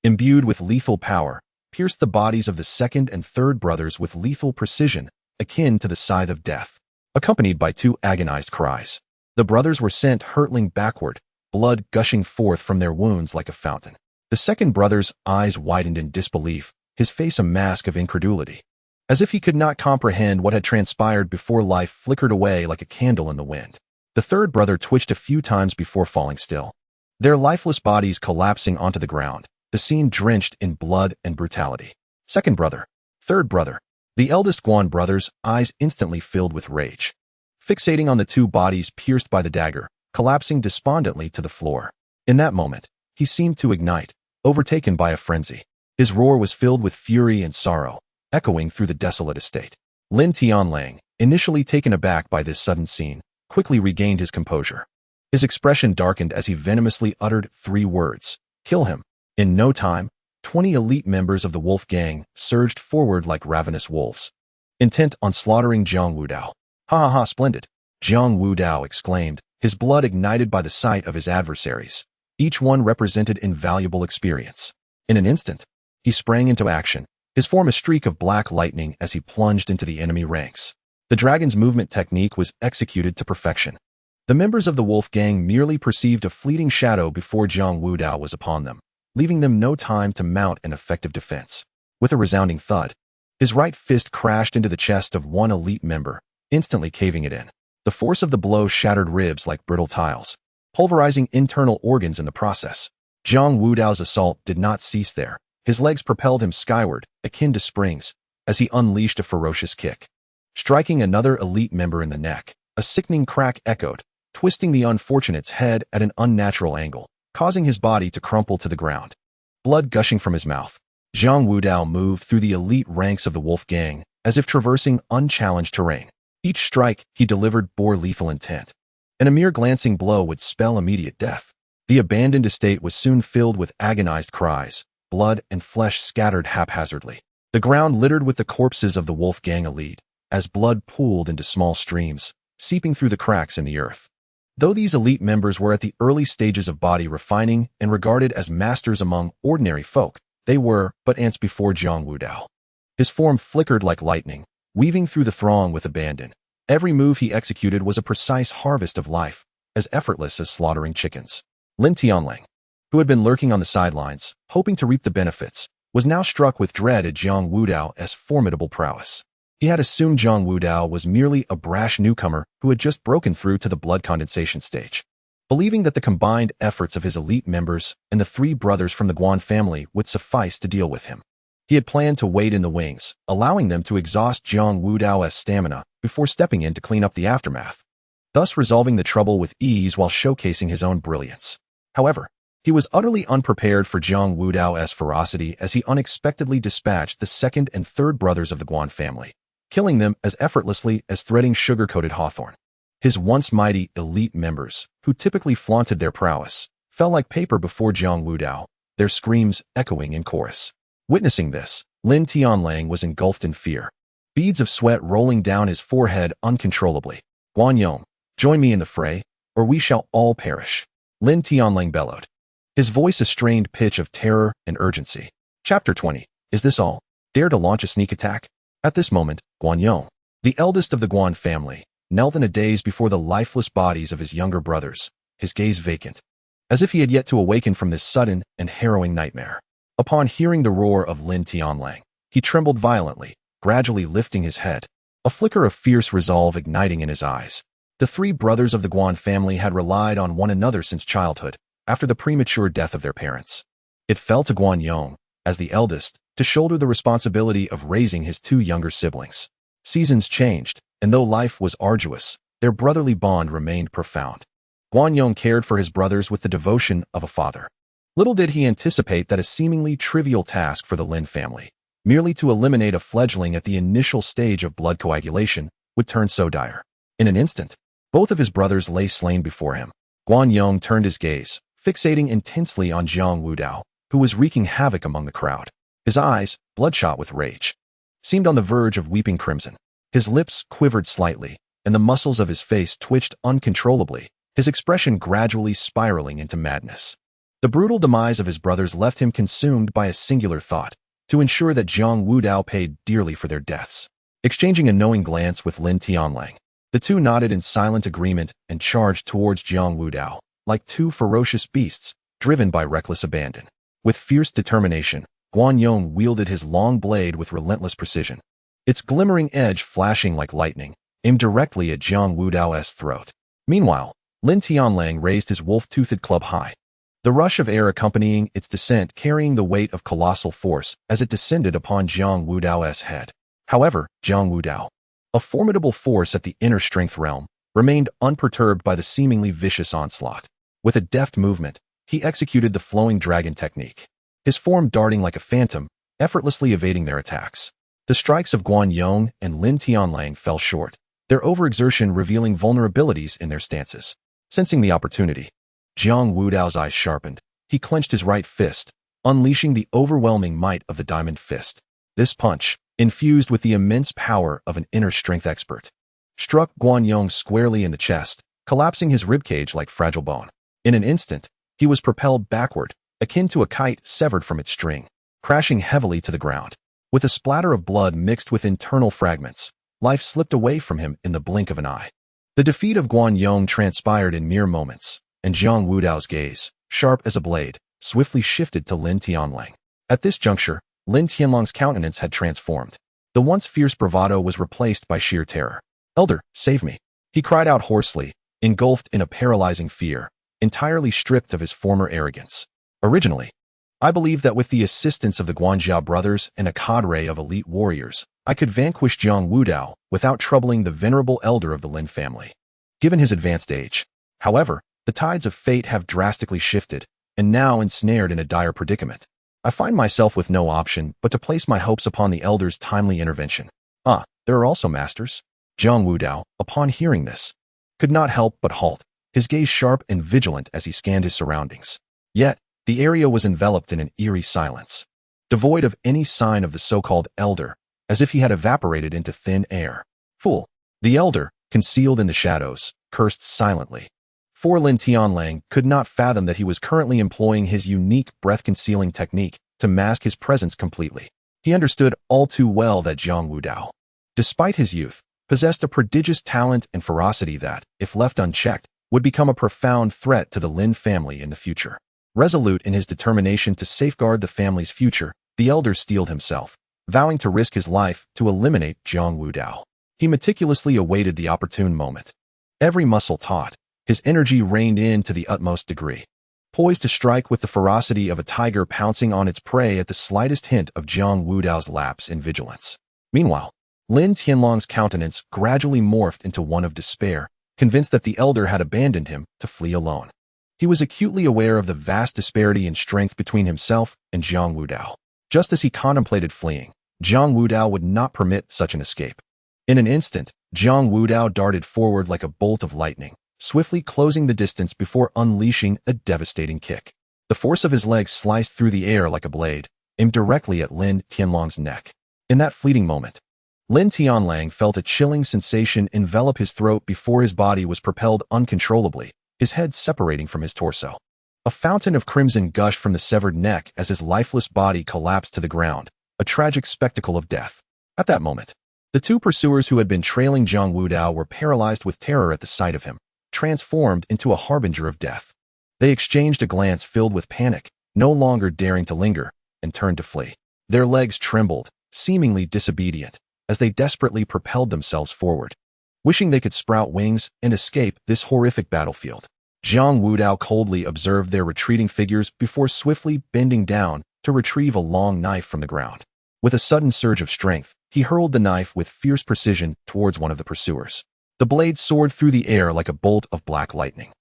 imbued with lethal power, pierced the bodies of the second and third brothers with lethal precision, akin to the scythe of death, accompanied by two agonized cries. The brothers were sent hurtling backward, blood gushing forth from their wounds like a fountain. The second brother's eyes widened in disbelief, his face a mask of incredulity. As if he could not comprehend what had transpired before life flickered away like a candle in the wind. The third brother twitched a few times before falling still, their lifeless bodies collapsing onto the ground, the scene drenched in blood and brutality. Second brother. Third brother. The eldest Guan brother's eyes instantly filled with rage, fixating on the two bodies pierced by the dagger, collapsing despondently to the floor. In that moment, he seemed to ignite, overtaken by a frenzy. His roar was filled with fury and sorrow, echoing through the desolate estate. Lin Tianlang, initially taken aback by this sudden scene, quickly regained his composure. His expression darkened as he venomously uttered 3 words: "Kill him." In no time, 20 elite members of the wolf gang surged forward like ravenous wolves, intent on slaughtering Jiang Wudao. "Ha ha ha, splendid!" Jiang Wudao exclaimed, his blood ignited by the sight of his adversaries. Each one represented invaluable experience. In an instant, he sprang into action, his form a streak of black lightning as he plunged into the enemy ranks. The dragon's movement technique was executed to perfection. The members of the wolf gang merely perceived a fleeting shadow before Jiang Wudao was upon them, leaving them no time to mount an effective defense. With a resounding thud, his right fist crashed into the chest of one elite member, instantly caving it in. The force of the blow shattered ribs like brittle tiles, pulverizing internal organs in the process. Jiang Wudao's assault did not cease there. His legs propelled him skyward, akin to springs, as he unleashed a ferocious kick, striking another elite member in the neck. A sickening crack echoed, twisting the unfortunate's head at an unnatural angle, causing his body to crumple to the ground. Blood gushing from his mouth, Jiang Wudao moved through the elite ranks of the wolf gang, as if traversing unchallenged terrain. Each strike he delivered bore lethal intent, and a mere glancing blow would spell immediate death. The abandoned estate was soon filled with agonized cries, blood and flesh scattered haphazardly. The ground littered with the corpses of the wolf gang elite, as blood pooled into small streams, seeping through the cracks in the earth. Though these elite members were at the early stages of body refining and regarded as masters among ordinary folk, they were but ants before Jiang Wudao. His form flickered like lightning, weaving through the throng with abandon. Every move he executed was a precise harvest of life, as effortless as slaughtering chickens. Lin Tianlang, who had been lurking on the sidelines, hoping to reap the benefits, was now struck with dread at Jiang Wudao's formidable prowess. He had assumed Jiang Wudao was merely a brash newcomer who had just broken through to the blood condensation stage, believing that the combined efforts of his elite members and the 3 brothers from the Guan family would suffice to deal with him. He had planned to wait in the wings, allowing them to exhaust Jiang Wudao's stamina before stepping in to clean up the aftermath, thus resolving the trouble with ease while showcasing his own brilliance. However, he was utterly unprepared for Jiang Wudao's ferocity as he unexpectedly dispatched the second and third brothers of the Guan family, killing them as effortlessly as threading sugar-coated hawthorn. His once mighty elite members, who typically flaunted their prowess, fell like paper before Jiang Wudao, their screams echoing in chorus. Witnessing this, Lin Tianlang was engulfed in fear, beads of sweat rolling down his forehead uncontrollably. "Guan Yong, join me in the fray, or we shall all perish," Lin Tianlang bellowed, his voice a strained pitch of terror and urgency. Chapter 20. Is this all? Dare to launch a sneak attack? At this moment, Guan Yong, the eldest of the Guan family, knelt in a daze before the lifeless bodies of his younger brothers, his gaze vacant, as if he had yet to awaken from this sudden and harrowing nightmare. Upon hearing the roar of Lin Tianlang, he trembled violently, gradually lifting his head, a flicker of fierce resolve igniting in his eyes. The 3 brothers of the Guan family had relied on one another since childhood, after the premature death of their parents. It fell to Guan Yong, as the eldest, to shoulder the responsibility of raising his 2 younger siblings. Seasons changed, and though life was arduous, their brotherly bond remained profound. Guan Yong cared for his brothers with the devotion of a father. Little did he anticipate that a seemingly trivial task for the Lin family, merely to eliminate a fledgling at the initial stage of blood coagulation, would turn so dire. In an instant, both of his brothers lay slain before him. Guan Yong turned his gaze, fixating intensely on Jiang Wudao, who was wreaking havoc among the crowd. His eyes, bloodshot with rage, seemed on the verge of weeping crimson. His lips quivered slightly, and the muscles of his face twitched uncontrollably, his expression gradually spiraling into madness. The brutal demise of his brothers left him consumed by a singular thought: to ensure that Jiang Wudao paid dearly for their deaths. Exchanging a knowing glance with Lin Tianlang, The two nodded in silent agreement and charged towards Jiang Wudao, like two ferocious beasts, driven by reckless abandon. With fierce determination, Guan Yong wielded his long blade with relentless precision. Its glimmering edge flashing like lightning, aimed directly at Jiang Wudao's throat. Meanwhile, Lin Tianlang raised his wolf-toothed club high. The rush of air accompanying its descent carrying the weight of colossal force as it descended upon Jiang Wudao's head. However, Jiang Wudao, a formidable force at the inner strength realm, remained unperturbed by the seemingly vicious onslaught. With a deft movement, he executed the flowing dragon technique, his form darting like a phantom, effortlessly evading their attacks. The strikes of Guan Yong and Lin Tianlang fell short, their overexertion revealing vulnerabilities in their stances. Sensing the opportunity, Jiang Wudao's eyes sharpened. He clenched his right fist, unleashing the overwhelming might of the diamond fist. This punch, infused with the immense power of an inner strength expert, struck Guan Yong squarely in the chest, collapsing his ribcage like fragile bone. In an instant, he was propelled backward, akin to a kite severed from its string, crashing heavily to the ground. With a splatter of blood mixed with internal fragments, life slipped away from him in the blink of an eye. The defeat of Guan Yong transpired in mere moments, and Jiang Wudao's gaze, sharp as a blade, swiftly shifted to Lin Tianlang. At this juncture, Lin Tianlang's countenance had transformed. The once fierce bravado was replaced by sheer terror. "Elder, save me!" he cried out hoarsely, engulfed in a paralyzing fear, entirely stripped of his former arrogance. Originally, I believed that with the assistance of the Guanjia brothers and a cadre of elite warriors, I could vanquish Jiang Wudao without troubling the venerable elder of the Lin family. Given his advanced age, however, the tides of fate have drastically shifted, and now ensnared in a dire predicament. I find myself with no option but to place my hopes upon the elder's timely intervention. Ah, there are also masters? Jiang Wudao, upon hearing this, could not help but halt, his gaze sharp and vigilant as he scanned his surroundings. Yet, the area was enveloped in an eerie silence, devoid of any sign of the so-called elder, as if he had evaporated into thin air. Fool! The elder, concealed in the shadows, cursed silently. For Lin Tianlang could not fathom that he was currently employing his unique breath-concealing technique to mask his presence completely. He understood all too well that Jiang Wudao, despite his youth, possessed a prodigious talent and ferocity that, if left unchecked, would become a profound threat to the Lin family in the future. Resolute in his determination to safeguard the family's future, the elder steeled himself, vowing to risk his life to eliminate Jiang Wudao. He meticulously awaited the opportune moment. Every muscle taut, his energy reined in to the utmost degree, poised to strike with the ferocity of a tiger pouncing on its prey at the slightest hint of Jiang Wudao's lapse in vigilance. Meanwhile, Lin Tianlang's countenance gradually morphed into one of despair, convinced that the elder had abandoned him to flee alone. He was acutely aware of the vast disparity in strength between himself and Jiang Wudao. Just as he contemplated fleeing, Jiang Wudao would not permit such an escape. In an instant, Jiang Wudao darted forward like a bolt of lightning, swiftly closing the distance before unleashing a devastating kick. The force of his legs sliced through the air like a blade, aimed directly at Lin Tianlang's neck. In that fleeting moment, Lin Tianlang felt a chilling sensation envelop his throat before his body was propelled uncontrollably, his head separating from his torso. A fountain of crimson gushed from the severed neck as his lifeless body collapsed to the ground, a tragic spectacle of death. At that moment, the two pursuers who had been trailing Jiang Wudao were paralyzed with terror at the sight of him, transformed into a harbinger of death. They exchanged a glance filled with panic, no longer daring to linger, and turned to flee. Their legs trembled, seemingly disobedient, as they desperately propelled themselves forward, wishing they could sprout wings and escape this horrific battlefield. Jiang Wudao coldly observed their retreating figures before swiftly bending down to retrieve a long knife from the ground. With a sudden surge of strength, he hurled the knife with fierce precision towards one of the pursuers. The blade soared through the air like a bolt of black lightning,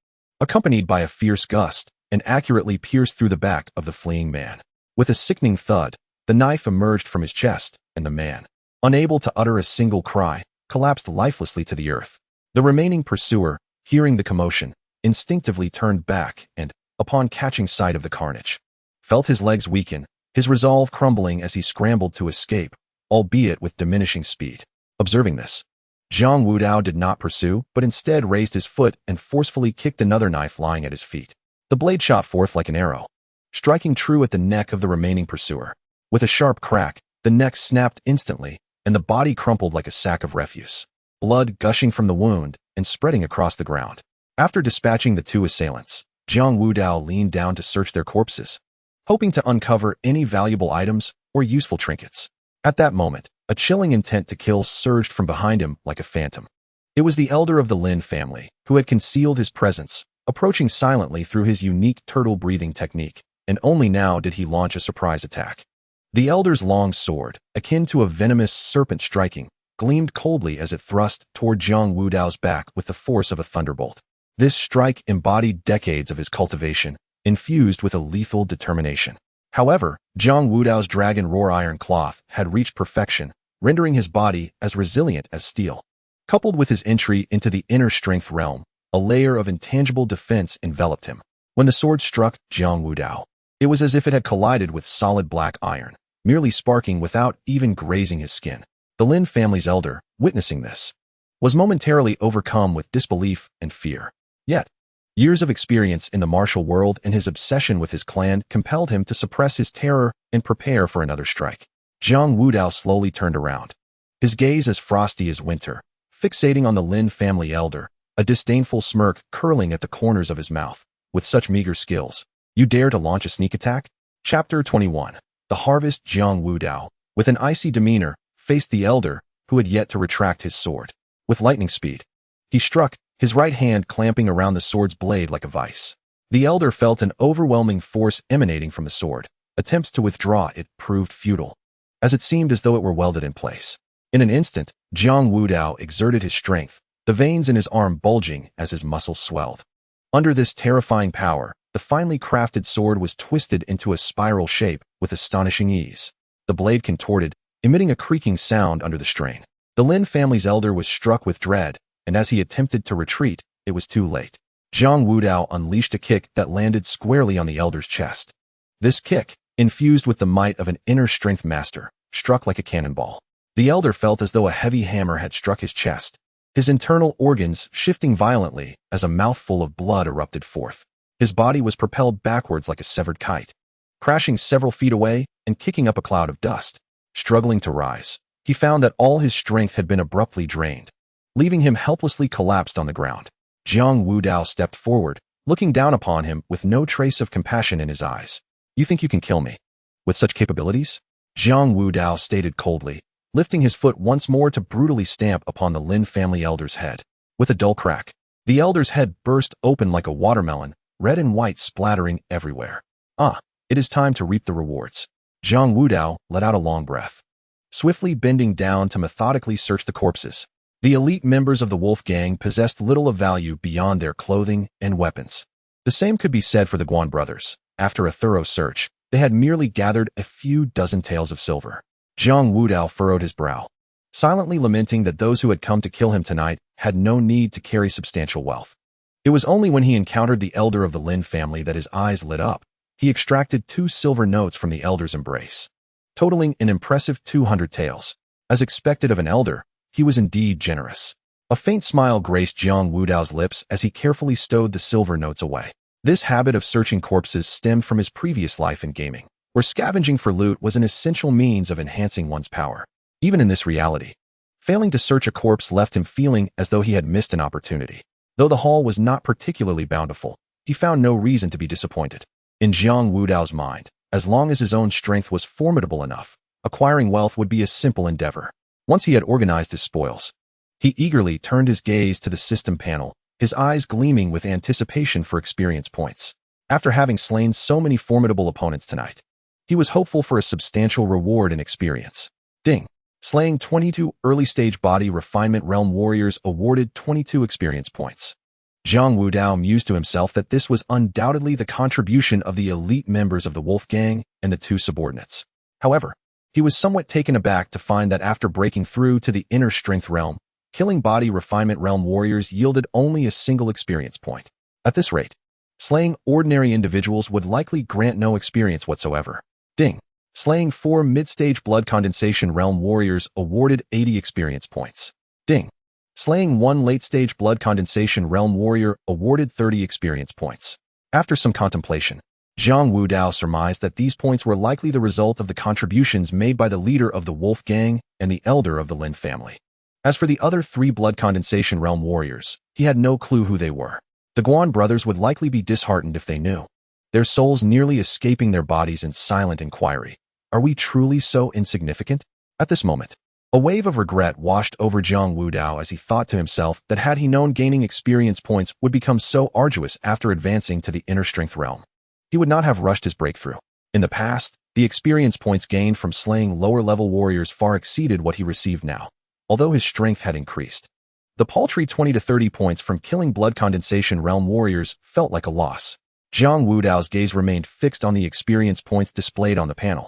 accompanied by a fierce gust, and accurately pierced through the back of the fleeing man. With a sickening thud, the knife emerged from his chest, and the man, unable to utter a single cry, collapsed lifelessly to the earth. The remaining pursuer, hearing the commotion, instinctively turned back and, upon catching sight of the carnage, felt his legs weaken, his resolve crumbling as he scrambled to escape, albeit with diminishing speed. Observing this, Jiang Wudao did not pursue, but instead raised his foot and forcefully kicked another knife lying at his feet. The blade shot forth like an arrow, striking true at the neck of the remaining pursuer. With a sharp crack, the neck snapped instantly, and the body crumpled like a sack of refuse. blood gushing from the wound and spreading across the ground. After dispatching the two assailants, Jiang Wudao leaned down to search their corpses, hoping to uncover any valuable items or useful trinkets. At that moment, a chilling intent to kill surged from behind him like a phantom. It was the elder of the Lin family, who had concealed his presence, approaching silently through his unique turtle-breathing technique, and only now did he launch a surprise attack. The elder's long sword, akin to a venomous serpent striking, gleamed coldly as it thrust toward Jiang Wudao's back with the force of a thunderbolt. This strike embodied decades of his cultivation, infused with a lethal determination. However, Jiang Wudao's dragon roar iron cloth had reached perfection, rendering his body as resilient as steel. Coupled with his entry into the inner strength realm, a layer of intangible defense enveloped him. When the sword struck Jiang Wudao, it was as if it had collided with solid black iron, merely sparking without even grazing his skin. The Lin family's elder, witnessing this, was momentarily overcome with disbelief and fear. Yet, years of experience in the martial world and his obsession with his clan compelled him to suppress his terror and prepare for another strike. Jiang Wudao slowly turned around, his gaze as frosty as winter, fixating on the Lin family elder, a disdainful smirk curling at the corners of his mouth. With such meager skills, you dare to launch a sneak attack? Chapter 21. The Harvest. Jiang Wudao, with an icy demeanor, faced the elder, who had yet to retract his sword. With lightning speed, he struck, his right hand clamping around the sword's blade like a vice. The elder felt an overwhelming force emanating from the sword. Attempts to withdraw it proved futile, as it seemed as though it were welded in place. In an instant, Jiang Wudao exerted his strength, the veins in his arm bulging as his muscles swelled. Under this terrifying power, the finely crafted sword was twisted into a spiral shape with astonishing ease. The blade contorted, emitting a creaking sound under the strain. The Lin family's elder was struck with dread, and as he attempted to retreat, it was too late. Jiang Wudao unleashed a kick that landed squarely on the elder's chest. This kick, infused with the might of an inner strength master, struck like a cannonball. The elder felt as though a heavy hammer had struck his chest, his internal organs shifting violently as a mouthful of blood erupted forth. His body was propelled backwards like a severed kite, crashing several feet away and kicking up a cloud of dust. Struggling to rise, he found that all his strength had been abruptly drained, leaving him helplessly collapsed on the ground. Jiang Wudao stepped forward, looking down upon him with no trace of compassion in his eyes. "You think you can kill me? With such capabilities?" Jiang Wudao stated coldly, lifting his foot once more to brutally stamp upon the Lin family elder's head. With a dull crack, the elder's head burst open like a watermelon, red and white splattering everywhere. It is time to reap the rewards. Jiang Wudao let out a long breath, swiftly bending down to methodically search the corpses. The elite members of the Wolf Gang possessed little of value beyond their clothing and weapons. The same could be said for the Guan brothers. After a thorough search, they had merely gathered a few dozen taels of silver. Jiang Wudao furrowed his brow, silently lamenting that those who had come to kill him tonight had no need to carry substantial wealth. It was only when he encountered the elder of the Lin family that his eyes lit up. He extracted 2 silver notes from the elder's embrace, totaling an impressive 200 taels. As expected of an elder, he was indeed generous. A faint smile graced Jiang Wudao's lips as he carefully stowed the silver notes away. This habit of searching corpses stemmed from his previous life in gaming, where scavenging for loot was an essential means of enhancing one's power. Even in this reality, failing to search a corpse left him feeling as though he had missed an opportunity. Though the haul was not particularly bountiful, he found no reason to be disappointed. In Jiang Wudao's mind, as long as his own strength was formidable enough, acquiring wealth would be a simple endeavor. Once he had organized his spoils, he eagerly turned his gaze to the system panel, his eyes gleaming with anticipation for experience points. After having slain so many formidable opponents tonight, he was hopeful for a substantial reward in experience. Ding! Slaying 22 early-stage body refinement realm warriors awarded 22 experience points. Jiang Wudao mused to himself that this was undoubtedly the contribution of the elite members of the Wolf Gang and the 2 subordinates. However, he was somewhat taken aback to find that after breaking through to the inner strength realm, killing body refinement realm warriors yielded only a single experience point. At this rate, slaying ordinary individuals would likely grant no experience whatsoever. Ding! Slaying 4 mid-stage blood condensation realm warriors awarded 80 experience points. Ding! Slaying 1 late-stage blood condensation realm warrior awarded 30 experience points. After some contemplation, Jiang Wudao surmised that these points were likely the result of the contributions made by the leader of the Wolf Gang and the elder of the Lin family. As for the other 3 Blood Condensation Realm warriors, he had no clue who they were. The Guan brothers would likely be disheartened if they knew. Their souls nearly escaping their bodies in silent inquiry. Are we truly so insignificant? At this moment, a wave of regret washed over Jiang Wudao as he thought to himself that had he known gaining experience points would become so arduous after advancing to the inner strength realm, he would not have rushed his breakthrough. In the past, the experience points gained from slaying lower-level warriors far exceeded what he received now, although his strength had increased. The paltry 20 to 30 points from killing Blood Condensation Realm warriors felt like a loss. Jiang Wudao's gaze remained fixed on the experience points displayed on the panel,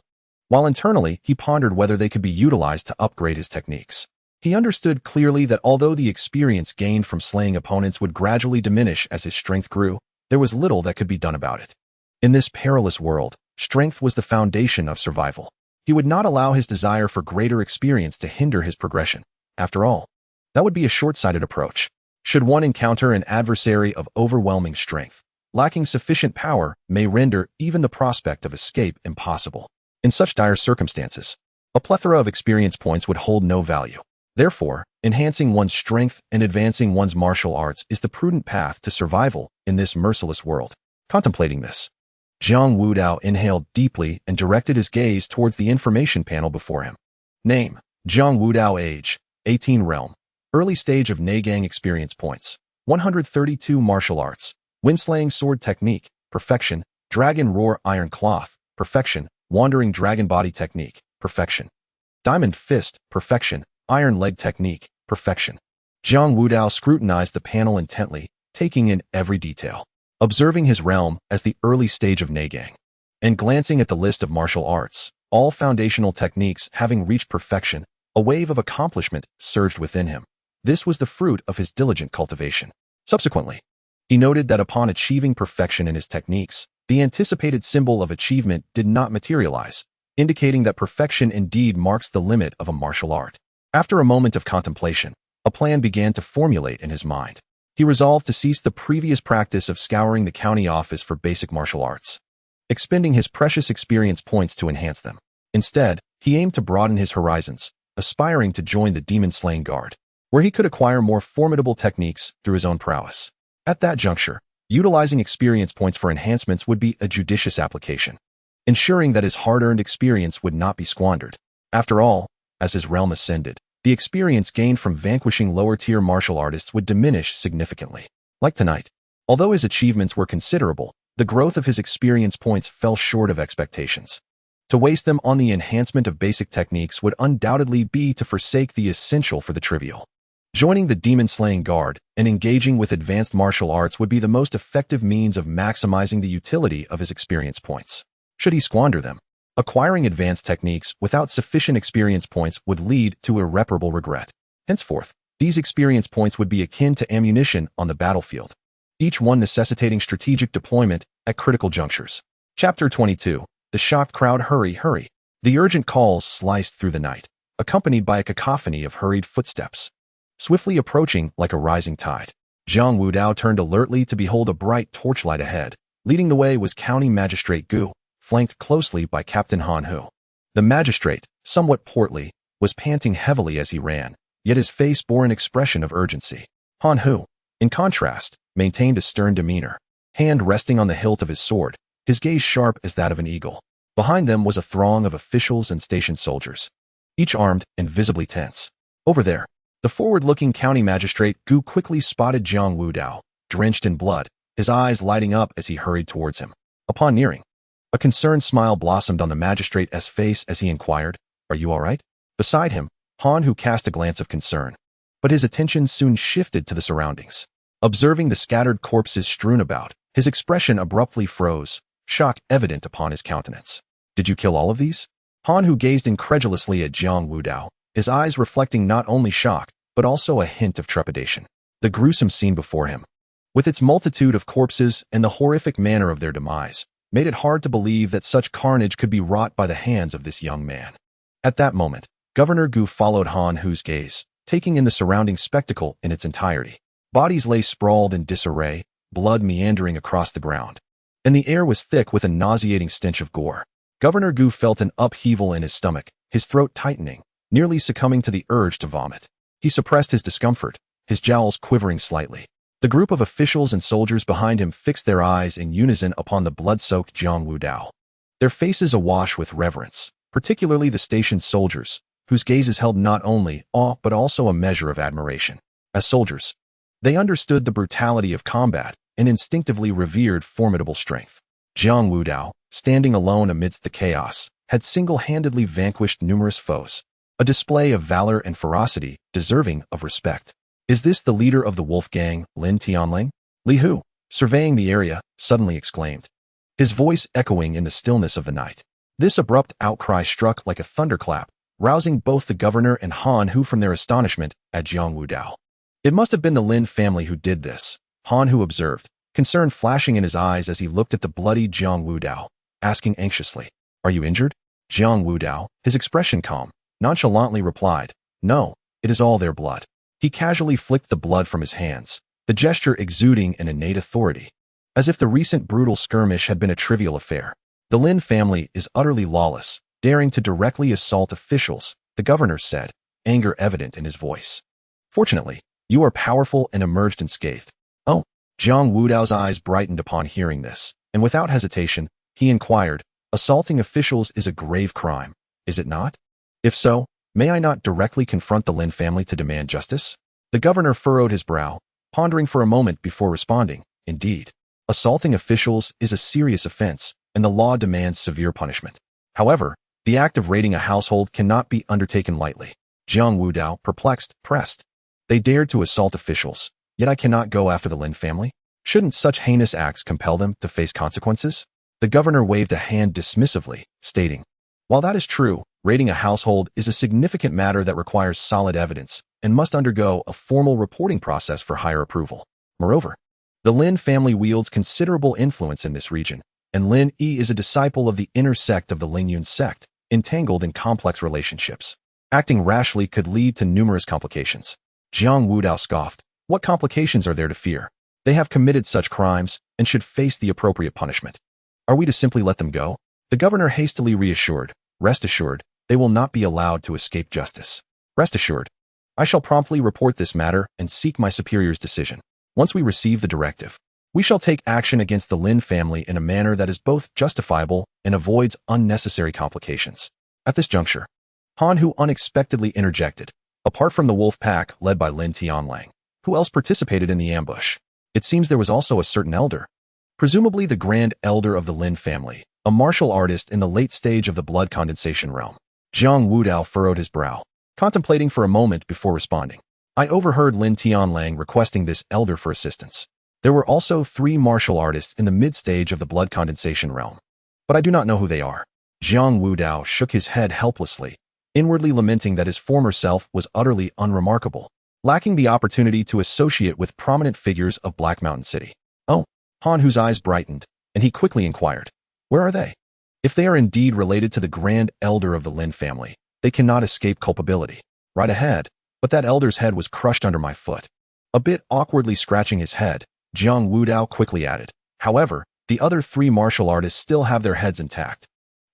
while internally he pondered whether they could be utilized to upgrade his techniques. He understood clearly that although the experience gained from slaying opponents would gradually diminish as his strength grew, there was little that could be done about it. In this perilous world, strength was the foundation of survival. He would not allow his desire for greater experience to hinder his progression. After all, that would be a short-sighted approach. Should one encounter an adversary of overwhelming strength, lacking sufficient power may render even the prospect of escape impossible. In such dire circumstances, a plethora of experience points would hold no value. Therefore, enhancing one's strength and advancing one's martial arts is the prudent path to survival in this merciless world. Contemplating this, Jiang Wudao inhaled deeply and directed his gaze towards the information panel before him. Name: Jiang Wudao. Age: 18. Realm: early stage of Neigang. Experience points: 132. Martial arts: Windslaying Sword Technique, Perfection; Dragon Roar Iron Cloth, Perfection; Wandering Dragon Body Technique, Perfection; Diamond Fist, Perfection; Iron Leg Technique, Perfection. Jiang Wudao scrutinized the panel intently, taking in every detail, observing his realm as the early stage of Neigang, and glancing at the list of martial arts, all foundational techniques having reached perfection. A wave of accomplishment surged within him. This was the fruit of his diligent cultivation. Subsequently, he noted that upon achieving perfection in his techniques, the anticipated symbol of achievement did not materialize, indicating that perfection indeed marks the limit of a martial art. After a moment of contemplation, a plan began to formulate in his mind. He resolved to cease the previous practice of scouring the county office for basic martial arts, expending his precious experience points to enhance them. Instead, he aimed to broaden his horizons, aspiring to join the demon-slaying guard, where he could acquire more formidable techniques through his own prowess. At that juncture, utilizing experience points for enhancements would be a judicious application, ensuring that his hard-earned experience would not be squandered. After all, as his realm ascended, the experience gained from vanquishing lower-tier martial artists would diminish significantly. Like tonight, although his achievements were considerable, the growth of his experience points fell short of expectations. To waste them on the enhancement of basic techniques would undoubtedly be to forsake the essential for the trivial. Joining the demon-slaying guard and engaging with advanced martial arts would be the most effective means of maximizing the utility of his experience points. Should he squander them, acquiring advanced techniques without sufficient experience points would lead to irreparable regret. Henceforth, these experience points would be akin to ammunition on the battlefield, each one necessitating strategic deployment at critical junctures. Chapter 22. The shocked crowd. Hurry, hurry. The urgent calls sliced through the night, accompanied by a cacophony of hurried footsteps, swiftly approaching like a rising tide. Jiang Wudao turned alertly to behold a bright torchlight ahead. Leading the way was County Magistrate Gu, flanked closely by Captain Han Hu. The magistrate, somewhat portly, was panting heavily as he ran, yet his face bore an expression of urgency. Han Hu, in contrast, maintained a stern demeanor, hand resting on the hilt of his sword, his gaze sharp as that of an eagle. Behind them was a throng of officials and stationed soldiers, each armed and visibly tense. Over there, the forward-looking county magistrate Gu quickly spotted Jiang Wudao, drenched in blood, his eyes lighting up as he hurried towards him. Upon nearing, a concerned smile blossomed on the magistrate's face as he inquired, "Are you all right?" Beside him, Han Hu cast a glance of concern, but his attention soon shifted to the surroundings. Observing the scattered corpses strewn about, his expression abruptly froze, shock evident upon his countenance. "Did you kill all of these?" Han Hu gazed incredulously at Jiang Wudao, his eyes reflecting not only shock, but also a hint of trepidation. The gruesome scene before him, with its multitude of corpses and the horrific manner of their demise, made it hard to believe that such carnage could be wrought by the hands of this young man. At that moment, Governor Gu followed Han Hu's gaze, taking in the surrounding spectacle in its entirety. Bodies lay sprawled in disarray, blood meandering across the ground, and the air was thick with a nauseating stench of gore. Governor Gu felt an upheaval in his stomach, his throat tightening, nearly succumbing to the urge to vomit. He suppressed his discomfort, his jowls quivering slightly. The group of officials and soldiers behind him fixed their eyes in unison upon the blood-soaked Jiang Wudao, their faces awash with reverence, particularly the stationed soldiers, whose gazes held not only awe but also a measure of admiration. As soldiers, they understood the brutality of combat and instinctively revered formidable strength. Jiang Wudao, standing alone amidst the chaos, had single-handedly vanquished numerous foes, a display of valor and ferocity deserving of respect. Is this the leader of the wolf gang, Lin Tianling? Li Hu, surveying the area, suddenly exclaimed, his voice echoing in the stillness of the night. This abrupt outcry struck like a thunderclap, rousing both the governor and Han Hu from their astonishment at Jiang Wudao. It must have been the Lin family who did this, Han Hu observed, concern flashing in his eyes as he looked at the bloody Jiang Wudao, asking anxiously, "Are you injured?" Jiang Wudao, his expression calm, nonchalantly replied, "No, it is all their blood." He casually flicked the blood from his hands, the gesture exuding an innate authority, as if the recent brutal skirmish had been a trivial affair. The Lin family is utterly lawless, daring to directly assault officials, the governor said, anger evident in his voice. Fortunately, you are powerful and emerged unscathed. Oh, Jiang Wudao's eyes brightened upon hearing this, and without hesitation, he inquired, assaulting officials is a grave crime, is it not? If so, may I not directly confront the Lin family to demand justice? The governor furrowed his brow, pondering for a moment before responding, indeed, assaulting officials is a serious offense, and the law demands severe punishment. However, the act of raiding a household cannot be undertaken lightly. Jiang Wudao, perplexed, pressed. They dared to assault officials, yet I cannot go after the Lin family? Shouldn't such heinous acts compel them to face consequences? The governor waved a hand dismissively, stating, while that is true, raiding a household is a significant matter that requires solid evidence and must undergo a formal reporting process for higher approval. Moreover, the Lin family wields considerable influence in this region, and Lin Yi is a disciple of the inner sect of the Lingyun sect, entangled in complex relationships. Acting rashly could lead to numerous complications. Jiang Wudao scoffed. What complications are there to fear? They have committed such crimes and should face the appropriate punishment. Are we to simply let them go? The governor hastily reassured. Rest assured, they will not be allowed to escape justice. Rest assured, I shall promptly report this matter and seek my superior's decision. Once we receive the directive, we shall take action against the Lin family in a manner that is both justifiable and avoids unnecessary complications. At this juncture, Han Hu unexpectedly interjected. Apart from the wolf pack led by Lin Tianlang, who else participated in the ambush? It seems there was also a certain elder, presumably the grand elder of the Lin family, a martial artist in the late stage of the blood condensation realm. Jiang Wudao furrowed his brow, contemplating for a moment before responding. I overheard Lin Tianlang requesting this elder for assistance. There were also 3 martial artists in the mid-stage of the blood condensation realm, but I do not know who they are. Jiang Wudao shook his head helplessly, inwardly lamenting that his former self was utterly unremarkable, lacking the opportunity to associate with prominent figures of Black Mountain City. Oh, Han Hu's eyes brightened, and he quickly inquired, where are they? If they are indeed related to the grand elder of the Lin family, they cannot escape culpability. Right ahead, but that elder's head was crushed under my foot. A bit awkwardly scratching his head, Jiang Wudao quickly added, however, the other 3 martial artists still have their heads intact.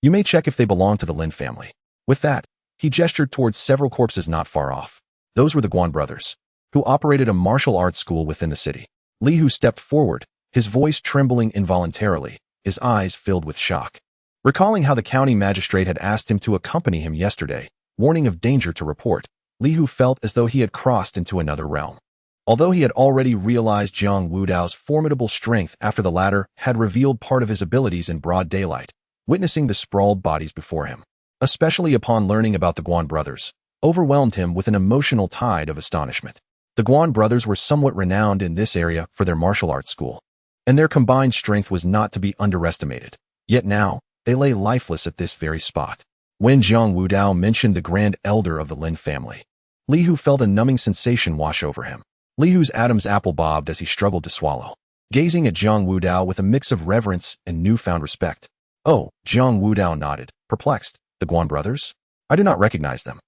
You may check if they belong to the Lin family. With that, he gestured towards several corpses not far off. Those were the Guan brothers, who operated a martial arts school within the city. Li Hu stepped forward, his voice trembling involuntarily, his eyes filled with shock. Recalling how the county magistrate had asked him to accompany him yesterday, warning of danger to report, Li Hu felt as though he had crossed into another realm. Although he had already realized Jiang Wudao's formidable strength after the latter had revealed part of his abilities in broad daylight, witnessing the sprawled bodies before him, especially upon learning about the Guan brothers, overwhelmed him with an emotional tide of astonishment. The Guan brothers were somewhat renowned in this area for their martial arts school, and their combined strength was not to be underestimated. Yet now, they lay lifeless at this very spot. When Jiang Wudao mentioned the grand elder of the Lin family, Li Hu felt a numbing sensation wash over him. Li Hu's Adam's apple bobbed as he struggled to swallow, gazing at Jiang Wudao with a mix of reverence and newfound respect. Oh, Jiang Wudao nodded, perplexed. The Guan brothers? I do not recognize them.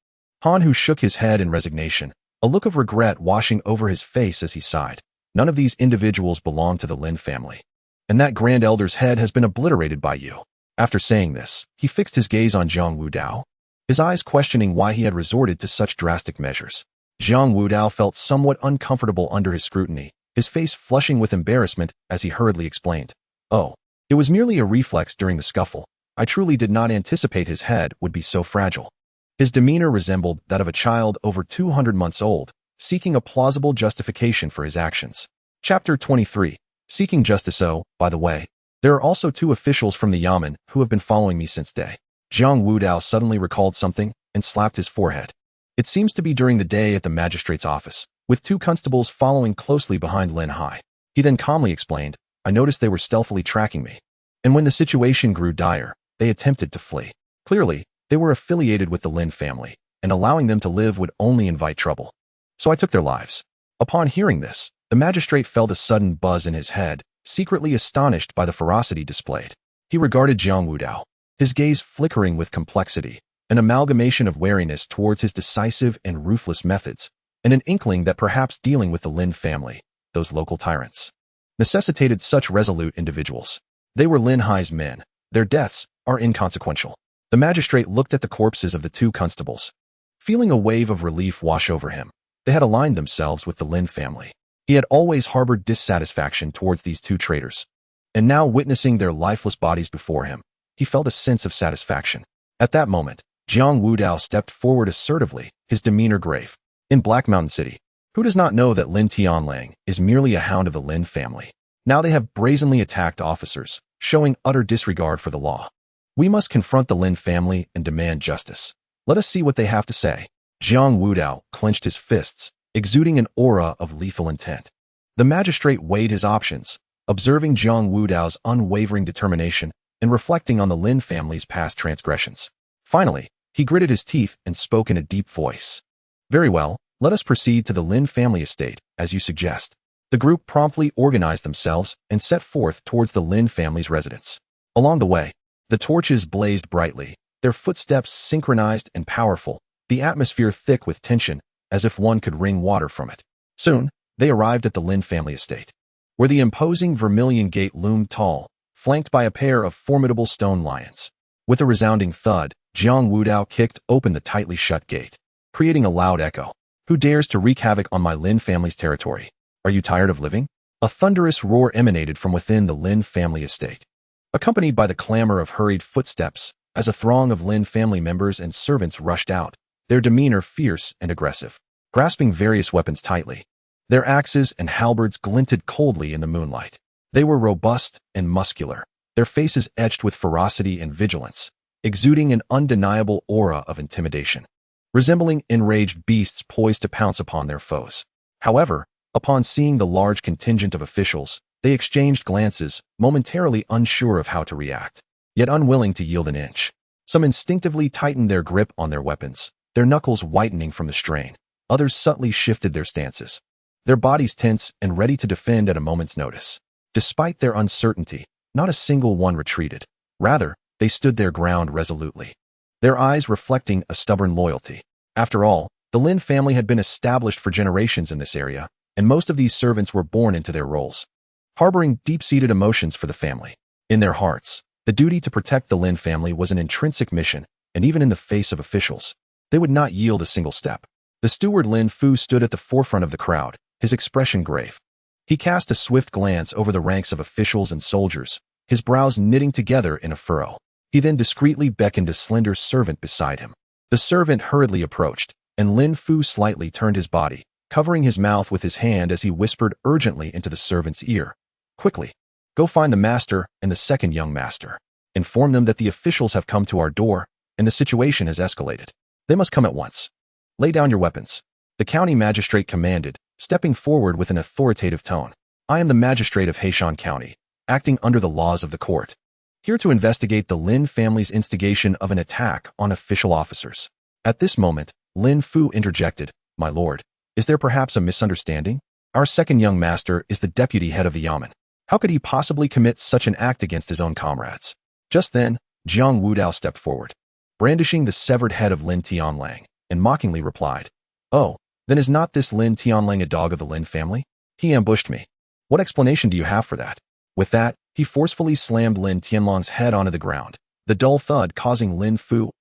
Han Hu shook his head in resignation, a look of regret washing over his face as he sighed. None of these individuals belong to the Lin family, and that grand elder's head has been obliterated by you. After saying this, he fixed his gaze on Jiang Wudao, his eyes questioning why he had resorted to such drastic measures. Jiang Wudao felt somewhat uncomfortable under his scrutiny, his face flushing with embarrassment as he hurriedly explained. Oh, it was merely a reflex during the scuffle. I truly did not anticipate his head would be so fragile. His demeanor resembled that of a child over 200 months old, seeking a plausible justification for his actions. Chapter 23. Seeking justice. Oh, by the way, there are also 2 officials from the Yamen who have been following me since day. Jiang Wudao suddenly recalled something and slapped his forehead. It seems to be during the day at the magistrate's office, with 2 constables following closely behind Lin Hai. He then calmly explained, I noticed they were stealthily tracking me. And when the situation grew dire, they attempted to flee. Clearly, they were affiliated with the Lin family, and allowing them to live would only invite trouble. So I took their lives. Upon hearing this, the magistrate felt a sudden buzz in his head, secretly astonished by the ferocity displayed. He regarded Jiang Wudao, his gaze flickering with complexity, an amalgamation of wariness towards his decisive and ruthless methods, and an inkling that perhaps dealing with the Lin family, those local tyrants, necessitated such resolute individuals. They were Lin Hai's men. Their deaths are inconsequential. The magistrate looked at the corpses of the 2 constables, feeling a wave of relief wash over him. They had aligned themselves with the Lin family. He had always harbored dissatisfaction towards these 2 traitors, and now witnessing their lifeless bodies before him, he felt a sense of satisfaction. At that moment, Jiang Wudao stepped forward assertively, his demeanor grave. In Black Mountain City, who does not know that Lin Tianlang is merely a hound of the Lin family? Now they have brazenly attacked officers, showing utter disregard for the law. We must confront the Lin family and demand justice. Let us see what they have to say. Jiang Wudao clenched his fists, exuding an aura of lethal intent. The magistrate weighed his options, observing Jiang Wudao's unwavering determination and reflecting on the Lin family's past transgressions. Finally, he gritted his teeth and spoke in a deep voice. Very well, let us proceed to the Lin family estate, as you suggest. The group promptly organized themselves and set forth towards the Lin family's residence. Along the way, the torches blazed brightly, their footsteps synchronized and powerful, the atmosphere thick with tension, as if one could wring water from it. Soon, they arrived at the Lin family estate, where the imposing vermilion gate loomed tall, flanked by a pair of formidable stone lions. With a resounding thud, Jiang Wudao kicked open the tightly shut gate, creating a loud echo. Who dares to wreak havoc on my Lin family's territory? Are you tired of living? A thunderous roar emanated from within the Lin family estate, accompanied by the clamor of hurried footsteps as a throng of Lin family members and servants rushed out, their demeanor fierce and aggressive, grasping various weapons tightly. Their axes and halberds glinted coldly in the moonlight. They were robust and muscular, their faces etched with ferocity and vigilance, exuding an undeniable aura of intimidation, resembling enraged beasts poised to pounce upon their foes. However, upon seeing the large contingent of officials, they exchanged glances, momentarily unsure of how to react, yet unwilling to yield an inch. Some instinctively tightened their grip on their weapons, their knuckles whitening from the strain. Others subtly shifted their stances, their bodies tense and ready to defend at a moment's notice. Despite their uncertainty, not a single one retreated. Rather, they stood their ground resolutely, their eyes reflecting a stubborn loyalty. After all, the Lin family had been established for generations in this area, and most of these servants were born into their roles, harboring deep-seated emotions for the family. In their hearts, the duty to protect the Lin family was an intrinsic mission, and even in the face of officials, they would not yield a single step. The steward Lin Fu stood at the forefront of the crowd, his expression grave. He cast a swift glance over the ranks of officials and soldiers, his brows knitting together in a furrow. He then discreetly beckoned a slender servant beside him. The servant hurriedly approached, and Lin Fu slightly turned his body, covering his mouth with his hand as he whispered urgently into the servant's ear. Quickly, go find the master and the second young master. Inform them that the officials have come to our door, and the situation has escalated. They must come at once. Lay down your weapons. The county magistrate commanded, stepping forward with an authoritative tone. I am the magistrate of Heishan County, acting under the laws of the court, here to investigate the Lin family's instigation of an attack on official officers. At this moment, Lin Fu interjected, My lord, is there perhaps a misunderstanding? Our second young master is the deputy head of the Yamen. How could he possibly commit such an act against his own comrades? Just then, Jiang Wudao stepped forward, brandishing the severed head of Lin Tianlang, and mockingly replied, Oh, then is not this Lin Tianlang a dog of the Lin family? He ambushed me. What explanation do you have for that? With that, he forcefully slammed Lin Tianlang's head onto the ground, the dull thud causing Lin Fu's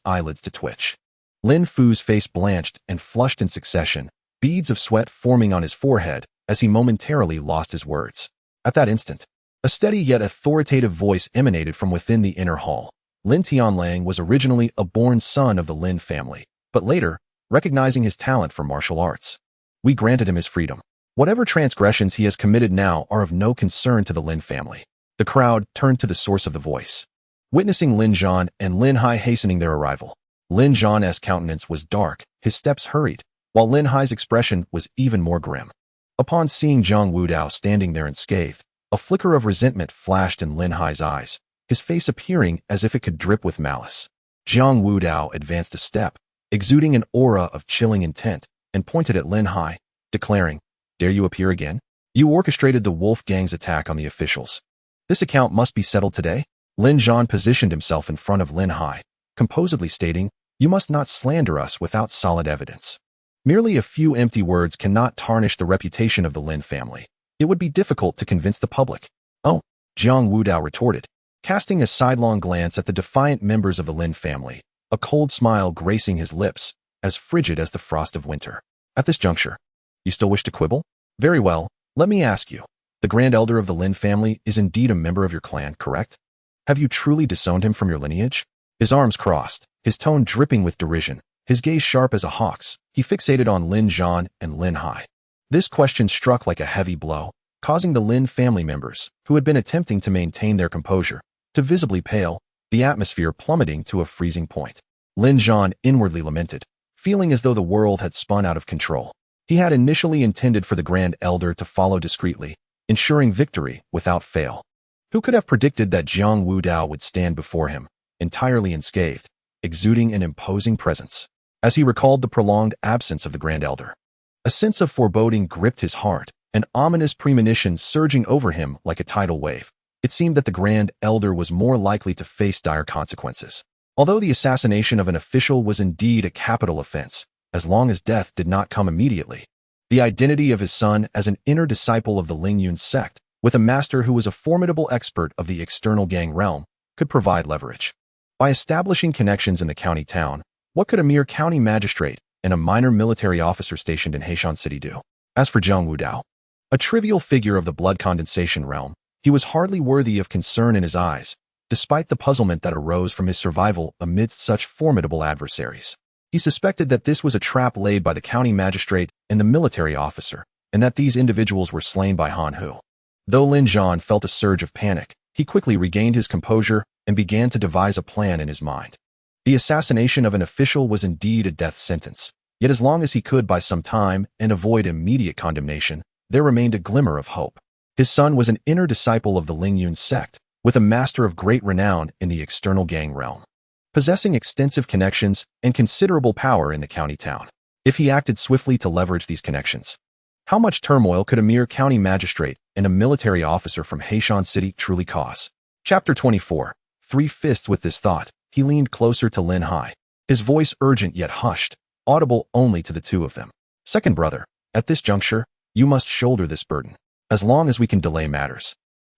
eyelids to twitch. Lin Fu's face blanched and flushed in succession, beads of sweat forming on his forehead as he momentarily lost his words. At that instant, a steady yet authoritative voice emanated from within the inner hall. Lin Tianlang was originally a born son of the Lin family, but later, recognizing his talent for martial arts, we granted him his freedom. Whatever transgressions he has committed now are of no concern to the Lin family. The crowd turned to the source of the voice, witnessing Lin Zhan and Lin Hai hastening their arrival. Lin Zhan's countenance was dark, his steps hurried, while Lin Hai's expression was even more grim. Upon seeing Jiang Wudao standing there unscathed, a flicker of resentment flashed in Lin Hai's eyes, his face appearing as if it could drip with malice. Jiang Wudao advanced a step, exuding an aura of chilling intent, and pointed at Lin Hai, declaring, "Dare you appear again? You orchestrated the Wolf Gang's attack on the officials. This account must be settled today." Lin Zhan positioned himself in front of Lin Hai, composedly stating, "You must not slander us without solid evidence. Merely a few empty words cannot tarnish the reputation of the Lin family. It would be difficult to convince the public." "Oh," Jiang Wudao retorted, casting a sidelong glance at the defiant members of the Lin family, a cold smile gracing his lips, as frigid as the frost of winter. "At this juncture, you still wish to quibble? Very well, let me ask you. The Grand Elder of the Lin family is indeed a member of your clan, correct? Have you truly disowned him from your lineage?" His arms crossed, his tone dripping with derision, his gaze sharp as a hawk's, he fixated on Lin Zhan and Lin Hai. This question struck like a heavy blow, causing the Lin family members, who had been attempting to maintain their composure, to visibly pale, the atmosphere plummeting to a freezing point. Lin Zhan inwardly lamented, feeling as though the world had spun out of control. He had initially intended for the Grand Elder to follow discreetly, ensuring victory without fail. Who could have predicted that Jiang Wudao would stand before him, entirely unscathed, exuding an imposing presence? As he recalled the prolonged absence of the Grand Elder, a sense of foreboding gripped his heart, an ominous premonition surging over him like a tidal wave. It seemed that the Grand Elder was more likely to face dire consequences. Although the assassination of an official was indeed a capital offense, as long as death did not come immediately, the identity of his son as an inner disciple of the Lingyun sect, with a master who was a formidable expert of the external gang realm, could provide leverage. By establishing connections in the county town, what could a mere county magistrate and a minor military officer stationed in Heishan City do? As for Jiang Wudao, a trivial figure of the blood condensation realm, he was hardly worthy of concern in his eyes, despite the puzzlement that arose from his survival amidst such formidable adversaries. He suspected that this was a trap laid by the county magistrate and the military officer, and that these individuals were slain by Han Hu. Though Lin Zhan felt a surge of panic, he quickly regained his composure and began to devise a plan in his mind. The assassination of an official was indeed a death sentence, yet as long as he could buy some time and avoid immediate condemnation, there remained a glimmer of hope. His son was an inner disciple of the Lingyun sect, with a master of great renown in the external gang realm, possessing extensive connections and considerable power in the county town. If he acted swiftly to leverage these connections, how much turmoil could a mere county magistrate and a military officer from Heishan City truly cause? Chapter 24. Three fists. With this thought, he leaned closer to Lin Hai, his voice urgent yet hushed, audible only to the two of them. "Second brother, at this juncture, you must shoulder this burden. As long as we can delay matters,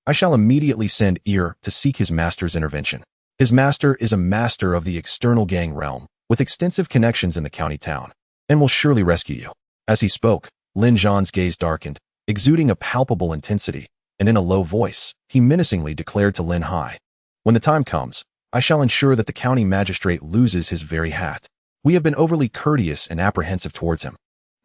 I shall immediately send Ir to seek his master's intervention. His master is a master of the external gang realm, with extensive connections in the county town, and will surely rescue you." As he spoke, Lin Zhan's gaze darkened, exuding a palpable intensity, and in a low voice, he menacingly declared to Lin Hai, "When the time comes, I shall ensure that the county magistrate loses his very hat. We have been overly courteous and apprehensive towards him.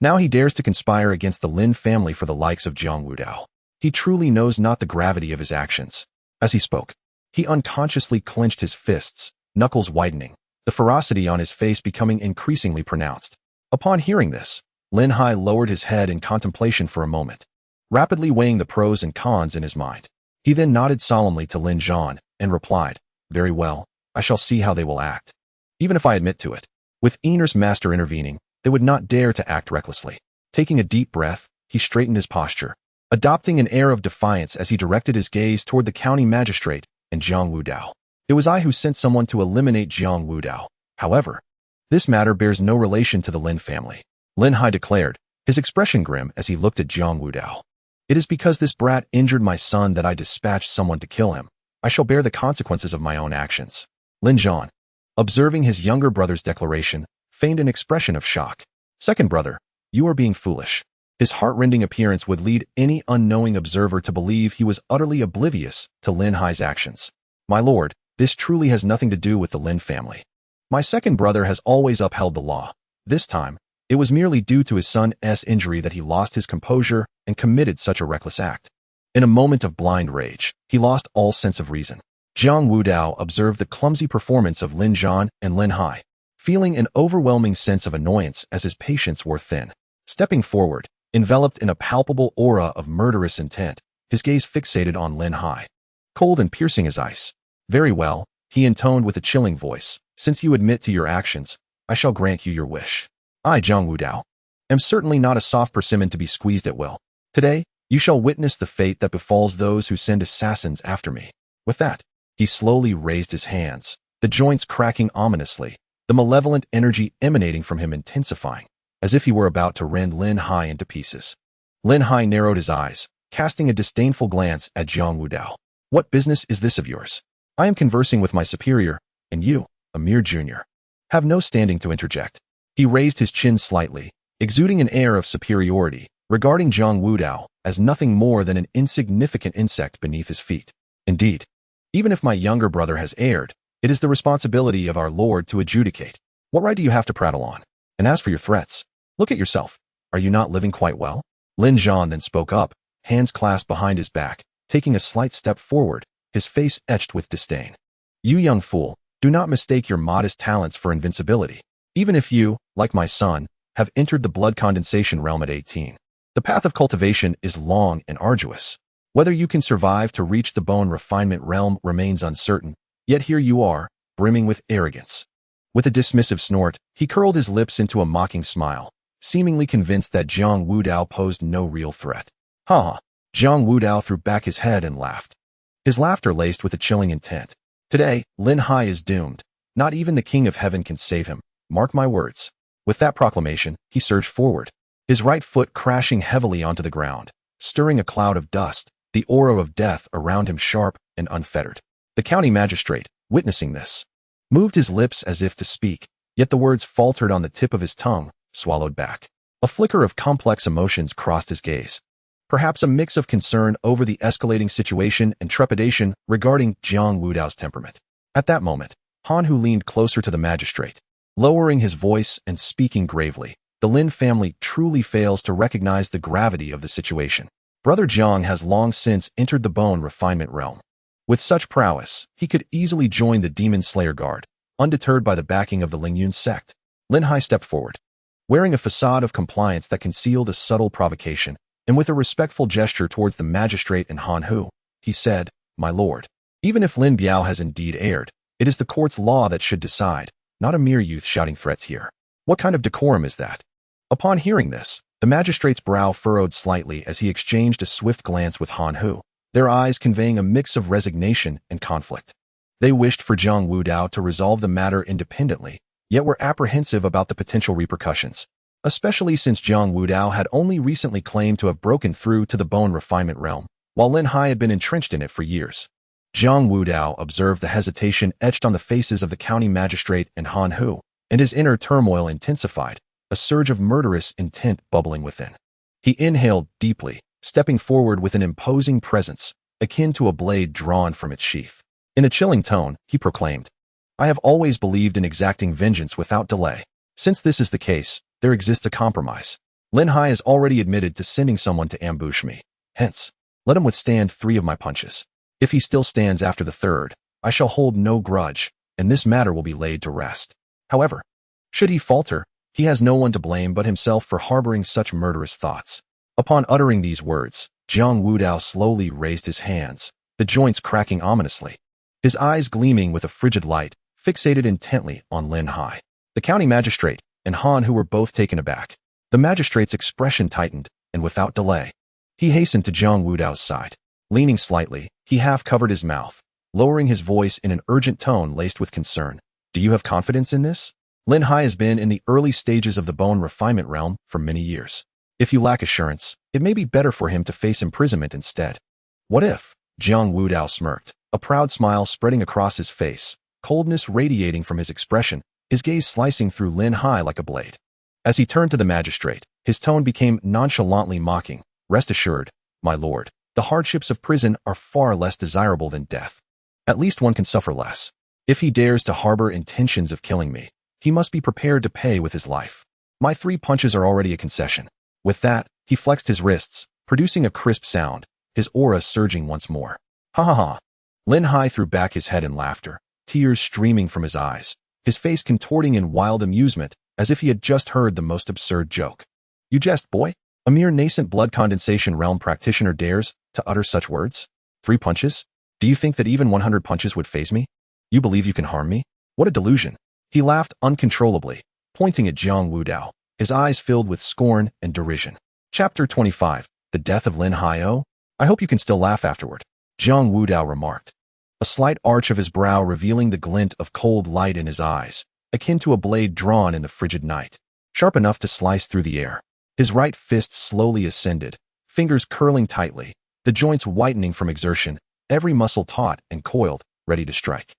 Now he dares to conspire against the Lin family for the likes of Jiang Wudao. He truly knows not the gravity of his actions." As he spoke, he unconsciously clenched his fists, knuckles widening, the ferocity on his face becoming increasingly pronounced. Upon hearing this, Lin Hai lowered his head in contemplation for a moment, rapidly weighing the pros and cons in his mind. He then nodded solemnly to Lin Zhan and replied, "Very well, I shall see how they will act. Even if I admit to it, with Einer's master intervening, they would not dare to act recklessly." Taking a deep breath, he straightened his posture, adopting an air of defiance as he directed his gaze toward the county magistrate and Jiang Wudao. "It was I who sent someone to eliminate Jiang Wudao. However, this matter bears no relation to the Lin family," Lin Hai declared, his expression grim as he looked at Jiang Wudao. "It is because this brat injured my son that I dispatched someone to kill him. I shall bear the consequences of my own actions." Lin Zhan, observing his younger brother's declaration, feigned an expression of shock. Second brother, you are being foolish. His heart-rending appearance would lead any unknowing observer to believe he was utterly oblivious to Lin Hai's actions. My lord, this truly has nothing to do with the Lin family. My second brother has always upheld the law. This time, it was merely due to his son's injury that he lost his composure and committed such a reckless act. In a moment of blind rage, he lost all sense of reason. Jiang Wudao observed the clumsy performance of Lin Zhan and Lin Hai, feeling an overwhelming sense of annoyance as his patience wore thin. Stepping forward, enveloped in a palpable aura of murderous intent, his gaze fixated on Lin Hai. Cold and piercing as ice. Very well, he intoned with a chilling voice. Since you admit to your actions, I shall grant you your wish. I, Jiang Wudao, am certainly not a soft persimmon to be squeezed at will. Today, you shall witness the fate that befalls those who send assassins after me. With that, he slowly raised his hands, the joints cracking ominously, the malevolent energy emanating from him intensifying, as if he were about to rend Lin Hai into pieces. Lin Hai narrowed his eyes, casting a disdainful glance at Jiang Wudao. What business is this of yours? I am conversing with my superior, and you, a mere junior, have no standing to interject. He raised his chin slightly, exuding an air of superiority, regarding Jiang Wudao as nothing more than an insignificant insect beneath his feet. Indeed, even if my younger brother has erred, it is the responsibility of our Lord to adjudicate. What right do you have to prattle on? And as for your threats, look at yourself. Are you not living quite well? Lin Zhan then spoke up, hands clasped behind his back, taking a slight step forward, his face etched with disdain. You young fool, do not mistake your modest talents for invincibility. Even if you, like my son, have entered the blood condensation realm at 18. The path of cultivation is long and arduous. Whether you can survive to reach the bone refinement realm remains uncertain, yet here you are, brimming with arrogance. With a dismissive snort, he curled his lips into a mocking smile, seemingly convinced that Jiang Wudao posed no real threat. Ha ha! Jiang Wudao threw back his head and laughed. His laughter laced with a chilling intent. Today, Lin Hai is doomed. Not even the King of Heaven can save him. Mark my words. With that proclamation, he surged forward, his right foot crashing heavily onto the ground, stirring a cloud of dust, the aura of death around him sharp and unfettered. The county magistrate, witnessing this, moved his lips as if to speak, yet the words faltered on the tip of his tongue, swallowed back. A flicker of complex emotions crossed his gaze. Perhaps a mix of concern over the escalating situation and trepidation regarding Jiang Wudao's temperament. At that moment, Han Hu leaned closer to the magistrate, lowering his voice and speaking gravely. The Lin family truly fails to recognize the gravity of the situation. Brother Jiang has long since entered the bone refinement realm. With such prowess, he could easily join the Demon Slayer Guard, undeterred by the backing of the Lingyun sect. Lin Hai stepped forward, wearing a facade of compliance that concealed a subtle provocation, and with a respectful gesture towards the magistrate and Han Hu, he said, My lord, even if Lin Biao has indeed erred, it is the court's law that should decide, not a mere youth shouting threats here. What kind of decorum is that? Upon hearing this, the magistrate's brow furrowed slightly as he exchanged a swift glance with Han Hu, their eyes conveying a mix of resignation and conflict. They wished for Jiang Wudao to resolve the matter independently, yet were apprehensive about the potential repercussions, especially since Jiang Wudao had only recently claimed to have broken through to the bone refinement realm, while Lin Hai had been entrenched in it for years. Jiang Wudao observed the hesitation etched on the faces of the county magistrate and Han Hu, and his inner turmoil intensified, a surge of murderous intent bubbling within. He inhaled deeply, stepping forward with an imposing presence, akin to a blade drawn from its sheath. In a chilling tone, he proclaimed, I have always believed in exacting vengeance without delay. Since this is the case, there exists a compromise. Lin Hai has already admitted to sending someone to ambush me. Hence, let him withstand 3 of my punches. If he still stands after the 3rd, I shall hold no grudge, and this matter will be laid to rest. However, should he falter, he has no one to blame but himself for harboring such murderous thoughts. Upon uttering these words, Jiang Wudao slowly raised his hands, the joints cracking ominously, his eyes gleaming with a frigid light, fixated intently on Lin Hai. The county magistrate and Han Hu were both taken aback. The magistrate's expression tightened, and without delay, he hastened to Jiang Wudao's side. Leaning slightly, he half covered his mouth, lowering his voice in an urgent tone laced with concern. Do you have confidence in this? Lin Hai has been in the early stages of the bone refinement realm for many years. If you lack assurance, it may be better for him to face imprisonment instead. What if? Jiang Wudao smirked, a proud smile spreading across his face, coldness radiating from his expression, his gaze slicing through Lin Hai like a blade. As he turned to the magistrate, his tone became nonchalantly mocking. Rest assured, my lord, the hardships of prison are far less desirable than death. At least one can suffer less. If he dares to harbor intentions of killing me, he must be prepared to pay with his life. My 3 punches are already a concession. With that, he flexed his wrists, producing a crisp sound, his aura surging once more. Ha ha ha. Lin Hai threw back his head in laughter, tears streaming from his eyes, his face contorting in wild amusement, as if he had just heard the most absurd joke. You jest, boy? A mere nascent blood condensation realm practitioner dares to utter such words? 3 punches? Do you think that even 100 punches would faze me? You believe you can harm me? What a delusion. He laughed uncontrollably, pointing at Jiang Wudao, his eyes filled with scorn and derision. Chapter 25. The Death of Lin Hai. Oh, I hope you can still laugh afterward, Jiang Wudao remarked, a slight arch of his brow revealing the glint of cold light in his eyes, akin to a blade drawn in the frigid night, sharp enough to slice through the air. His right fist slowly ascended, fingers curling tightly, the joints whitening from exertion, every muscle taut and coiled, ready to strike.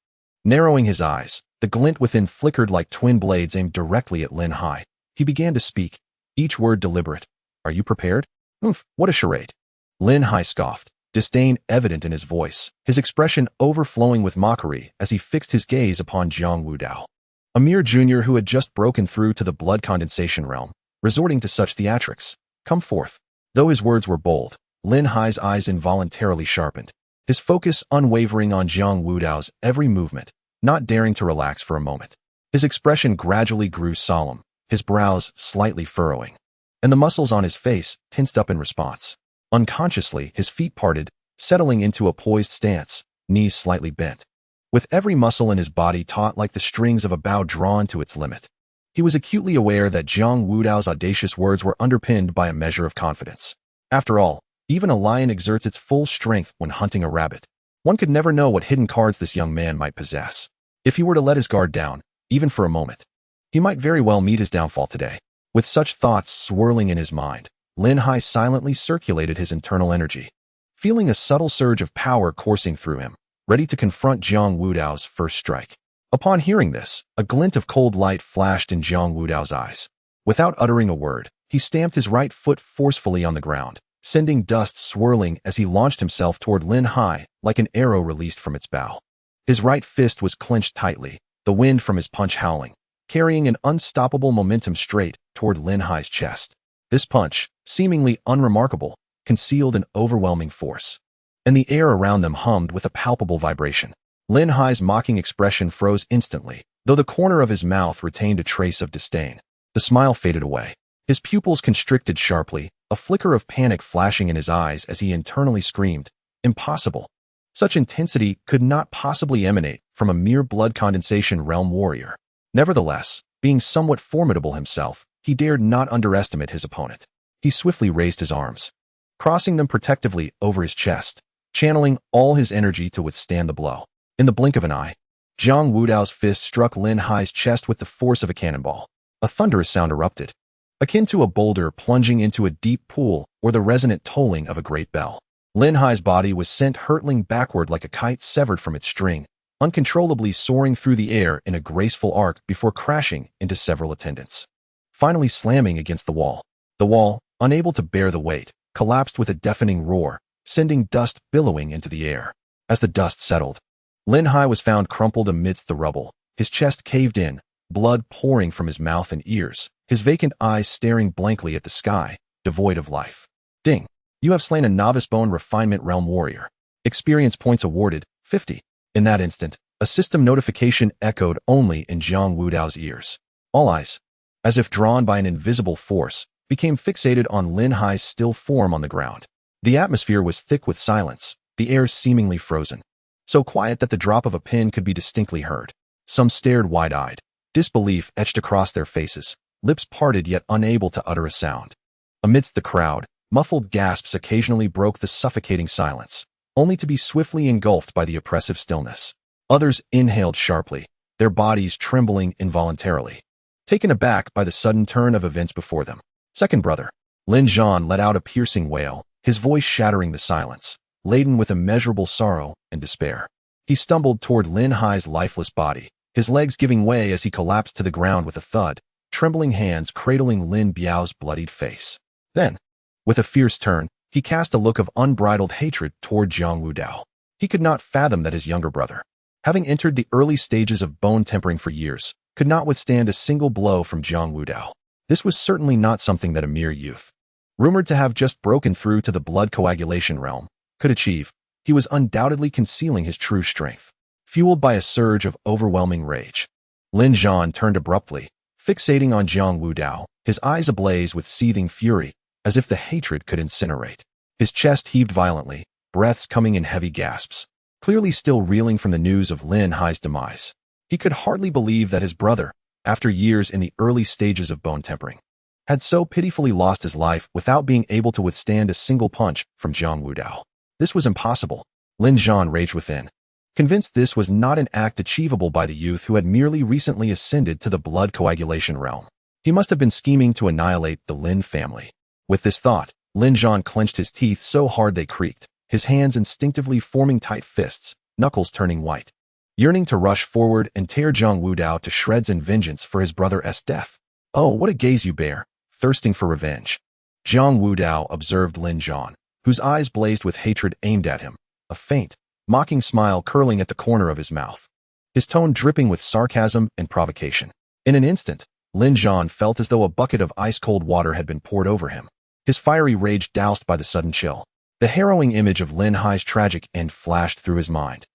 Narrowing his eyes, the glint within flickered like twin blades aimed directly at Lin Hai. He began to speak, each word deliberate. Are you prepared? Oomph, what a charade. Lin Hai scoffed, disdain evident in his voice, his expression overflowing with mockery as he fixed his gaze upon Jiang Wudao, a mere junior who had just broken through to the blood condensation realm, resorting to such theatrics. Come forth. Though his words were bold, Lin Hai's eyes involuntarily sharpened, his focus unwavering on Jiang Wudao's every movement, not daring to relax for a moment. His expression gradually grew solemn, his brows slightly furrowing, and the muscles on his face tensed up in response. Unconsciously, his feet parted, settling into a poised stance, knees slightly bent, with every muscle in his body taut like the strings of a bow drawn to its limit. He was acutely aware that Jiang Wudao's audacious words were underpinned by a measure of confidence. After all, even a lion exerts its full strength when hunting a rabbit. One could never know what hidden cards this young man might possess. If he were to let his guard down, even for a moment, he might very well meet his downfall today. With such thoughts swirling in his mind, Lin Hai silently circulated his internal energy, feeling a subtle surge of power coursing through him, ready to confront Jiang Wudao's first strike. Upon hearing this, a glint of cold light flashed in Jiang Wudao's eyes. Without uttering a word, he stamped his right foot forcefully on the ground, sending dust swirling as he launched himself toward Lin Hai like an arrow released from its bow. His right fist was clenched tightly, the wind from his punch howling, carrying an unstoppable momentum straight toward Lin Hai's chest. This punch, seemingly unremarkable, concealed an overwhelming force, and the air around them hummed with a palpable vibration. Lin Hai's mocking expression froze instantly, though the corner of his mouth retained a trace of disdain. The smile faded away. His pupils constricted sharply, a flicker of panic flashing in his eyes as he internally screamed, "Impossible!" Such intensity could not possibly emanate from a mere blood condensation realm warrior. Nevertheless, being somewhat formidable himself, he dared not underestimate his opponent. He swiftly raised his arms, crossing them protectively over his chest, channeling all his energy to withstand the blow. In the blink of an eye, Jiang Wudao's fist struck Lin Hai's chest with the force of a cannonball. A thunderous sound erupted, akin to a boulder plunging into a deep pool or the resonant tolling of a great bell. Lin Hai's body was sent hurtling backward like a kite severed from its string, uncontrollably soaring through the air in a graceful arc before crashing into several attendants, finally slamming against the wall. The wall, unable to bear the weight, collapsed with a deafening roar, sending dust billowing into the air. As the dust settled, Lin Hai was found crumpled amidst the rubble, his chest caved in, blood pouring from his mouth and ears, his vacant eyes staring blankly at the sky, devoid of life. Ding! You have slain a novice bone refinement realm warrior. Experience points awarded, 50. In that instant, a system notification echoed only in Jiang Wudao's ears. All eyes, as if drawn by an invisible force, became fixated on Lin Hai's still form on the ground. The atmosphere was thick with silence, the air seemingly frozen, so quiet that the drop of a pin could be distinctly heard. Some stared wide-eyed, disbelief etched across their faces, lips parted yet unable to utter a sound. Amidst the crowd, muffled gasps occasionally broke the suffocating silence, only to be swiftly engulfed by the oppressive stillness. Others inhaled sharply, their bodies trembling involuntarily, taken aback by the sudden turn of events before them. Second brother, Lin Zhan let out a piercing wail, his voice shattering the silence, laden with immeasurable sorrow and despair. He stumbled toward Lin Hai's lifeless body, his legs giving way as he collapsed to the ground with a thud, trembling hands cradling Lin Biao's bloodied face. Then, with a fierce turn, he cast a look of unbridled hatred toward Jiang Wudao. He could not fathom that his younger brother, having entered the early stages of bone tempering for years, could not withstand a single blow from Jiang Wudao. This was certainly not something that a mere youth, rumored to have just broken through to the blood coagulation realm, could achieve. He was undoubtedly concealing his true strength. Fueled by a surge of overwhelming rage, Lin Zhan turned abruptly, fixating on Jiang Wudao, his eyes ablaze with seething fury, as if the hatred could incinerate. His chest heaved violently, breaths coming in heavy gasps, clearly still reeling from the news of Lin Hai's demise. He could hardly believe that his brother, after years in the early stages of bone tempering, had so pitifully lost his life without being able to withstand a single punch from Jiang Wudao. This was impossible. Lin Zhan raged within, convinced this was not an act achievable by the youth who had merely recently ascended to the blood coagulation realm. He must have been scheming to annihilate the Lin family. With this thought, Lin Zhan clenched his teeth so hard they creaked, his hands instinctively forming tight fists, knuckles turning white, yearning to rush forward and tear Jiang Wudao to shreds in vengeance for his brother's death. "Oh, what a gaze you bear, thirsting for revenge." Jiang Wudao observed Lin Zhan, whose eyes blazed with hatred aimed at him, a faint, mocking smile curling at the corner of his mouth, his tone dripping with sarcasm and provocation. In an instant, Lin Zhan felt as though a bucket of ice-cold water had been poured over him, his fiery rage doused by the sudden chill. The harrowing image of Lin Hai's tragic end flashed through his mind,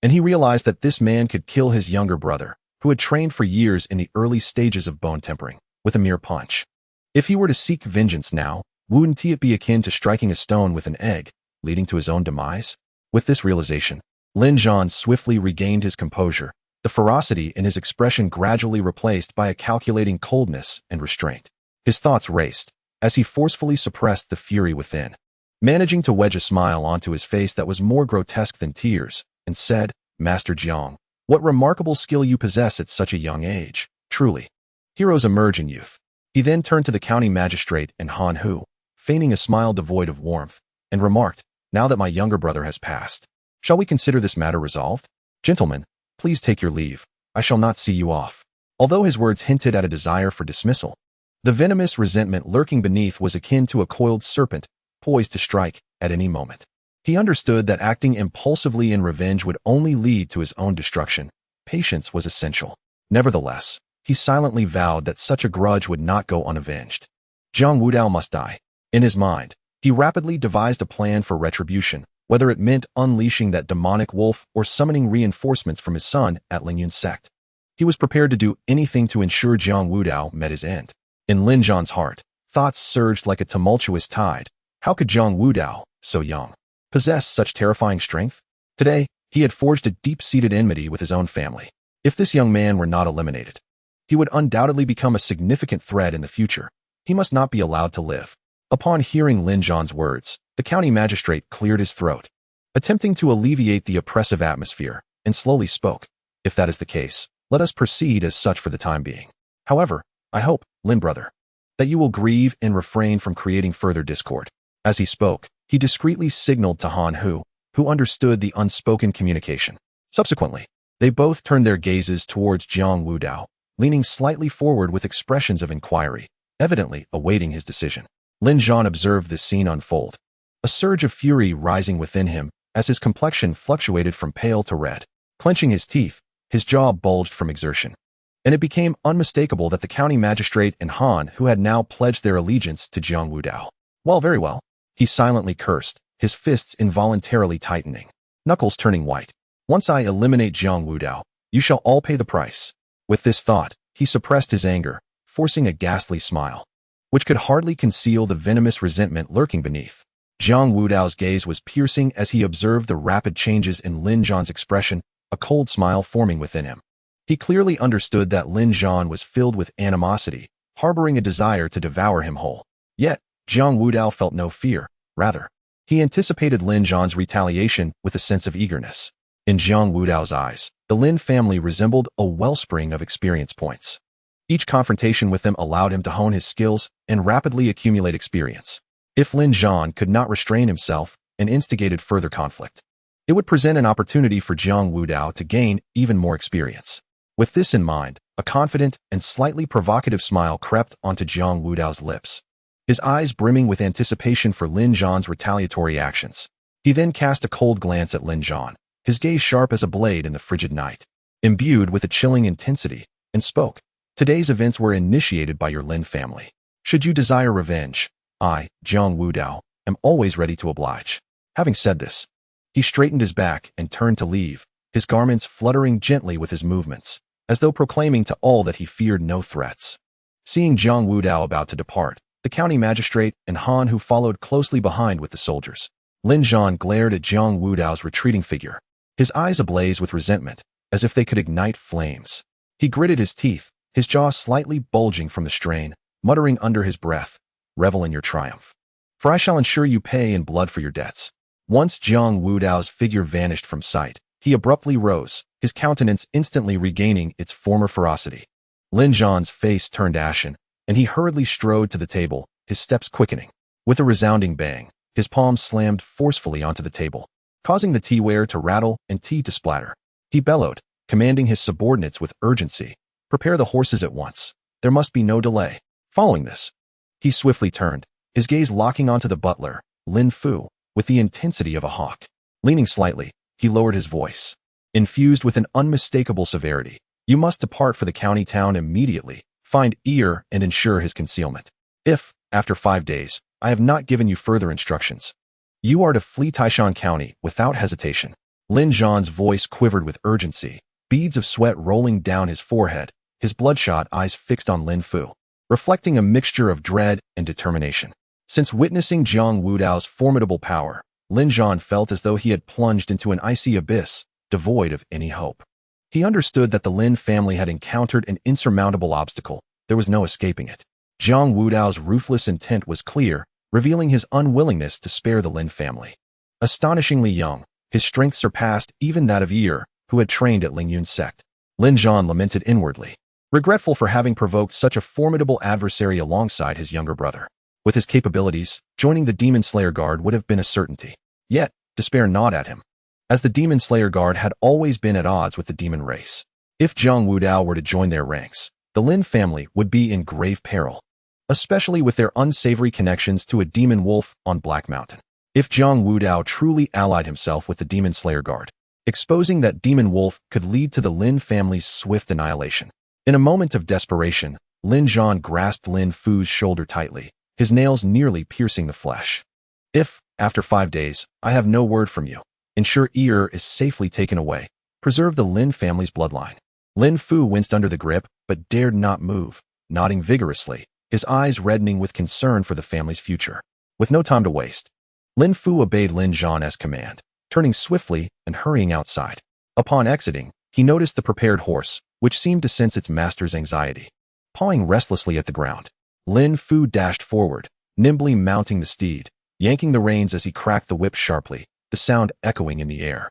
and he realized that this man could kill his younger brother, who had trained for years in the early stages of bone tempering, with a mere punch. If he were to seek vengeance now, wouldn't it be akin to striking a stone with an egg, leading to his own demise? With this realization, Lin Zhan swiftly regained his composure, the ferocity in his expression gradually replaced by a calculating coldness and restraint. His thoughts raced, as he forcefully suppressed the fury within, managing to wedge a smile onto his face that was more grotesque than tears, and said, "Master Jiang, what remarkable skill you possess at such a young age. Truly, heroes emerge in youth." He then turned to the county magistrate and Han Hu, feigning a smile devoid of warmth, and remarked, "Now that my younger brother has passed, shall we consider this matter resolved? Gentlemen, please take your leave. I shall not see you off." Although his words hinted at a desire for dismissal, the venomous resentment lurking beneath was akin to a coiled serpent, poised to strike at any moment. He understood that acting impulsively in revenge would only lead to his own destruction. Patience was essential. Nevertheless, he silently vowed that such a grudge would not go unavenged. Jiang Wudao must die. In his mind, he rapidly devised a plan for retribution, whether it meant unleashing that demonic wolf or summoning reinforcements from his son at Lingyun's sect. He was prepared to do anything to ensure Jiang Wudao met his end. In Lin Zhan's heart, thoughts surged like a tumultuous tide. How could Jiang Wudao, so young, possess such terrifying strength? Today, he had forged a deep-seated enmity with his own family. If this young man were not eliminated, he would undoubtedly become a significant threat in the future. He must not be allowed to live. Upon hearing Lin Zhan's words, the county magistrate cleared his throat, attempting to alleviate the oppressive atmosphere, and slowly spoke. "If that is the case, let us proceed as such for the time being. However, I hope, Lin brother, that you will grieve and refrain from creating further discord." As he spoke, he discreetly signaled to Han Hu, who understood the unspoken communication. Subsequently, they both turned their gazes towards Jiang Wudao, leaning slightly forward with expressions of inquiry, evidently awaiting his decision. Lin Zhan observed this scene unfold, a surge of fury rising within him as his complexion fluctuated from pale to red. Clenching his teeth, his jaw bulged from exertion, and it became unmistakable that the county magistrate and Han Hu had now pledged their allegiance to Jiang Wudao. "Well, very well," he silently cursed, his fists involuntarily tightening, knuckles turning white. "Once I eliminate Jiang Wudao, you shall all pay the price." With this thought, he suppressed his anger, forcing a ghastly smile, which could hardly conceal the venomous resentment lurking beneath. Jiang Wudao's gaze was piercing as he observed the rapid changes in Lin Zhan's expression, a cold smile forming within him. He clearly understood that Lin Zhan was filled with animosity, harboring a desire to devour him whole. Yet, Jiang Wudao felt no fear. Rather, he anticipated Lin Zhan's retaliation with a sense of eagerness. In Jiang Wudao's eyes, the Lin family resembled a wellspring of experience points. Each confrontation with them allowed him to hone his skills and rapidly accumulate experience. If Lin Zhan could not restrain himself and instigated further conflict, it would present an opportunity for Jiang Wudao to gain even more experience. With this in mind, a confident and slightly provocative smile crept onto Jiang Wudao's lips, his eyes brimming with anticipation for Lin Zhan's retaliatory actions. He then cast a cold glance at Lin Zhan, his gaze sharp as a blade in the frigid night, imbued with a chilling intensity, and spoke. Today's events were initiated by your Lin family. Should you desire revenge, I, Jiang Wudao, am always ready to oblige. Having said this, he straightened his back and turned to leave, his garments fluttering gently with his movements, as though proclaiming to all that he feared no threats. Seeing Jiang Wudao about to depart, the county magistrate and Han, who followed closely behind with the soldiers, Lin Zhan glared at Jiang Wudao's retreating figure, his eyes ablaze with resentment, as if they could ignite flames. He gritted his teeth, his jaw slightly bulging from the strain, muttering under his breath, "Revel in your triumph. For I shall ensure you pay in blood for your debts." Once Jiang Wudao's figure vanished from sight, he abruptly rose, his countenance instantly regaining its former ferocity. Lin Zhan's face turned ashen, and he hurriedly strode to the table, his steps quickening. With a resounding bang, his palms slammed forcefully onto the table, causing the teaware to rattle and tea to splatter. He bellowed, commanding his subordinates with urgency, "Prepare the horses at once. There must be no delay." Following this, he swiftly turned, his gaze locking onto the butler, Lin Fu, with the intensity of a hawk. Leaning slightly, he lowered his voice, infused with an unmistakable severity. "You must depart for the county town immediately, find Ear and ensure his concealment. If, after 5 days, I have not given you further instructions, you are to flee Taishan County without hesitation." Lin Zhan's voice quivered with urgency, beads of sweat rolling down his forehead, his bloodshot eyes fixed on Lin Fu, reflecting a mixture of dread and determination. Since witnessing Jiang Wudao's formidable power, Lin Zhan felt as though he had plunged into an icy abyss, devoid of any hope. He understood that the Lin family had encountered an insurmountable obstacle. There was no escaping it. Jiang Wudao's ruthless intent was clear, revealing his unwillingness to spare the Lin family. Astonishingly young, his strength surpassed even that of Ear, who had trained at Ling Yun's sect. Lin Zhan lamented inwardly, regretful for having provoked such a formidable adversary alongside his younger brother. With his capabilities, joining the Demon Slayer Guard would have been a certainty. Yet, despair gnawed at him, as the Demon Slayer Guard had always been at odds with the demon race. If Jiang Wudao were to join their ranks, the Lin family would be in grave peril, especially with their unsavory connections to a demon wolf on Black Mountain. If Jiang Wudao truly allied himself with the Demon Slayer Guard, exposing that demon wolf could lead to the Lin family's swift annihilation. In a moment of desperation, Lin Zhan grasped Lin Fu's shoulder tightly, his nails nearly piercing the flesh. "If, after 5 days, I have no word from you, ensure Ear is safely taken away. Preserve the Lin family's bloodline." Lin Fu winced under the grip, but dared not move, nodding vigorously, his eyes reddening with concern for the family's future. With no time to waste, Lin Fu obeyed Lin Zhan as command, turning swiftly and hurrying outside. Upon exiting, he noticed the prepared horse, which seemed to sense its master's anxiety. Pawing restlessly at the ground, Lin Fu dashed forward, nimbly mounting the steed, yanking the reins as he cracked the whip sharply, the sound echoing in the air.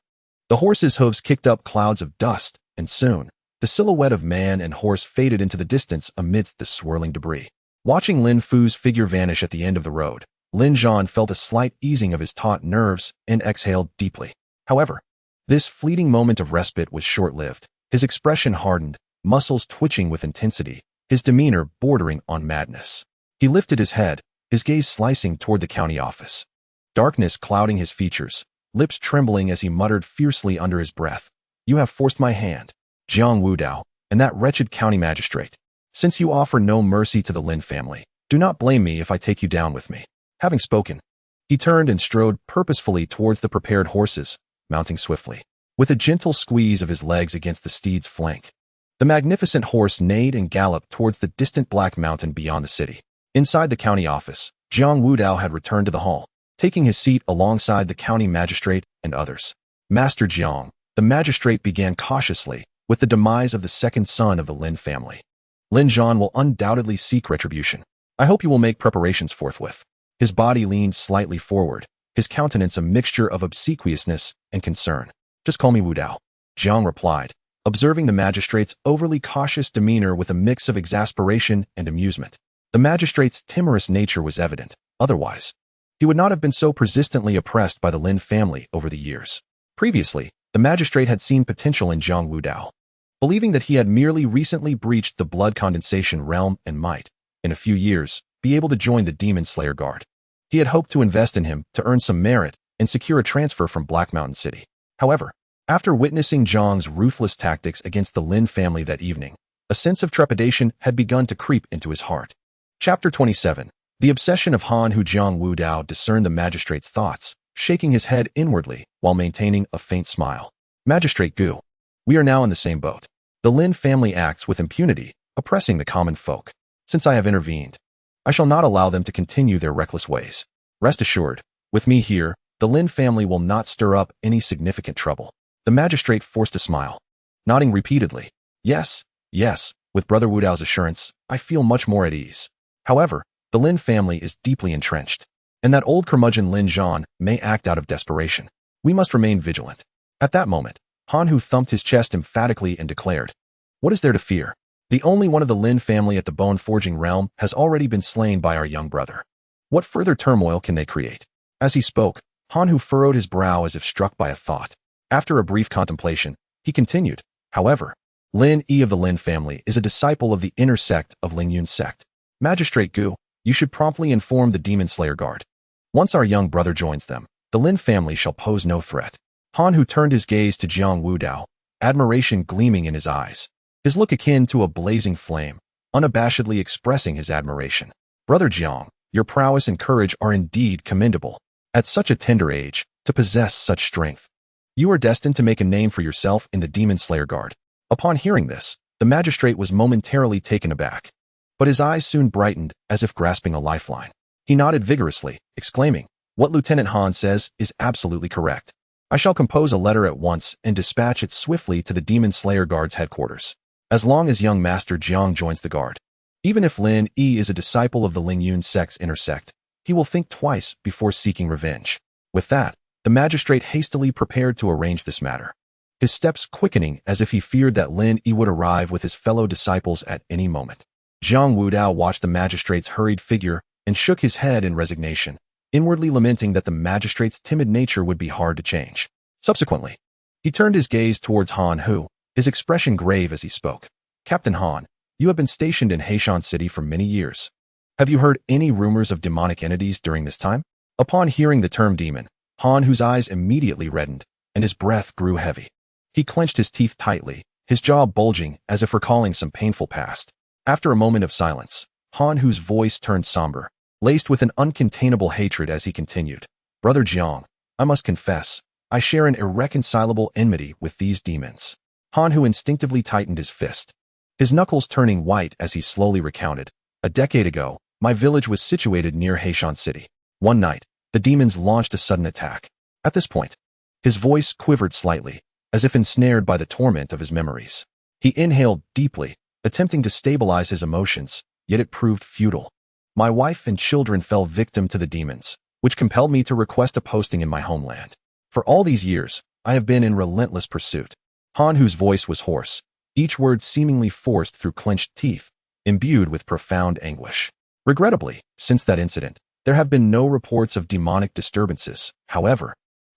The horse's hooves kicked up clouds of dust, and soon, the silhouette of man and horse faded into the distance amidst the swirling debris. Watching Lin Fu's figure vanish at the end of the road, Lin Zhan felt a slight easing of his taut nerves and exhaled deeply. However, this fleeting moment of respite was short-lived. His expression hardened, muscles twitching with intensity, his demeanor bordering on madness. He lifted his head, his gaze slicing toward the county office. Darkness clouding his features, lips trembling as he muttered fiercely under his breath, "You have forced my hand, Jiang Wudao, and that wretched county magistrate. Since you offer no mercy to the Lin family, do not blame me if I take you down with me." Having spoken, he turned and strode purposefully towards the prepared horses, mounting swiftly, with a gentle squeeze of his legs against the steed's flank. The magnificent horse neighed and galloped towards the distant Black Mountain beyond the city. Inside the county office, Jiang Wudao had returned to the hall, taking his seat alongside the county magistrate and others. "Master Jiang," the magistrate began cautiously, "with the demise of the second son of the Lin family, Lin Zhan will undoubtedly seek retribution. I hope you will make preparations forthwith." His body leaned slightly forward, his countenance a mixture of obsequiousness and concern. "Just call me Wudao," Jiang replied, observing the magistrate's overly cautious demeanor with a mix of exasperation and amusement. The magistrate's timorous nature was evident. Otherwise, he would not have been so persistently oppressed by the Lin family over the years. Previously, the magistrate had seen potential in Jiang Wudao. believing that he had merely recently breached the blood condensation realm and might, in a few years, be able to join the Demon Slayer Guard. He had hoped to invest in him to earn some merit and secure a transfer from Black Mountain City. However, after witnessing Jiang's ruthless tactics against the Lin family that evening, a sense of trepidation had begun to creep into his heart. Chapter 27. The obsession of Han Hu. Jiang Wudao discerned the magistrate's thoughts, shaking his head inwardly while maintaining a faint smile. Magistrate Gu, we are now in the same boat. The Lin family acts with impunity, oppressing the common folk. Since I have intervened, I shall not allow them to continue their reckless ways. Rest assured, with me here, the Lin family will not stir up any significant trouble. The magistrate forced a smile, nodding repeatedly. Yes, with Brother Wudao's assurance, I feel much more at ease. However, the Lin family is deeply entrenched, and that old curmudgeon Lin Zhan may act out of desperation. We must remain vigilant. At that moment, Han Hu thumped his chest emphatically and declared, "What is there to fear? The only one of the Lin family at the bone-forging realm has already been slain by our young brother. What further turmoil can they create?" As he spoke, Han Hu furrowed his brow as if struck by a thought. After a brief contemplation, he continued, "However, Lin Yi of the Lin family is a disciple of the inner sect of Lingyun's sect. Magistrate Gu, you should promptly inform the Demon Slayer Guard. Once our young brother joins them, the Lin family shall pose no threat." Han Hu turned his gaze to Jiang Wudao, admiration gleaming in his eyes, his look akin to a blazing flame, unabashedly expressing his admiration. "Brother Jiang, your prowess and courage are indeed commendable. At such a tender age, to possess such strength. You are destined to make a name for yourself in the Demon Slayer Guard." Upon hearing this, the magistrate was momentarily taken aback, but his eyes soon brightened as if grasping a lifeline. He nodded vigorously, exclaiming, "What Lieutenant Han says is absolutely correct. I shall compose a letter at once and dispatch it swiftly to the Demon Slayer Guard's headquarters. As long as young Master Jiang joins the guard, even if Lin Yi is a disciple of the Lingyun sect's inner sect, he will think twice before seeking revenge." With that, the magistrate hastily prepared to arrange this matter, his steps quickening as if he feared that Lin Yi would arrive with his fellow disciples at any moment. Jiang Wudao watched the magistrate's hurried figure and shook his head in resignation, inwardly lamenting that the magistrate's timid nature would be hard to change. Subsequently, he turned his gaze towards Han Hu, his expression grave as he spoke. "Captain Han, you have been stationed in Heishan City for many years. Have you heard any rumors of demonic entities during this time?" Upon hearing the term demon, Han Hu's eyes immediately reddened, and his breath grew heavy. He clenched his teeth tightly, his jaw bulging as if recalling some painful past. After a moment of silence, Han Hu's voice turned somber, laced with an uncontainable hatred as he continued, "Brother Jiang, I must confess, I share an irreconcilable enmity with these demons." Han Hu instinctively tightened his fist, his knuckles turning white as he slowly recounted, "A decade ago, my village was situated near Heishan City. One night, the demons launched a sudden attack." At this point, his voice quivered slightly, as if ensnared by the torment of his memories. He inhaled deeply, attempting to stabilize his emotions, yet it proved futile. "My wife and children fell victim to the demons, which compelled me to request a posting in my homeland. For all these years, I have been in relentless pursuit." Han Hu's voice was hoarse, each word seemingly forced through clenched teeth, imbued with profound anguish. "Regrettably, since that incident, there have been no reports of demonic disturbances. However,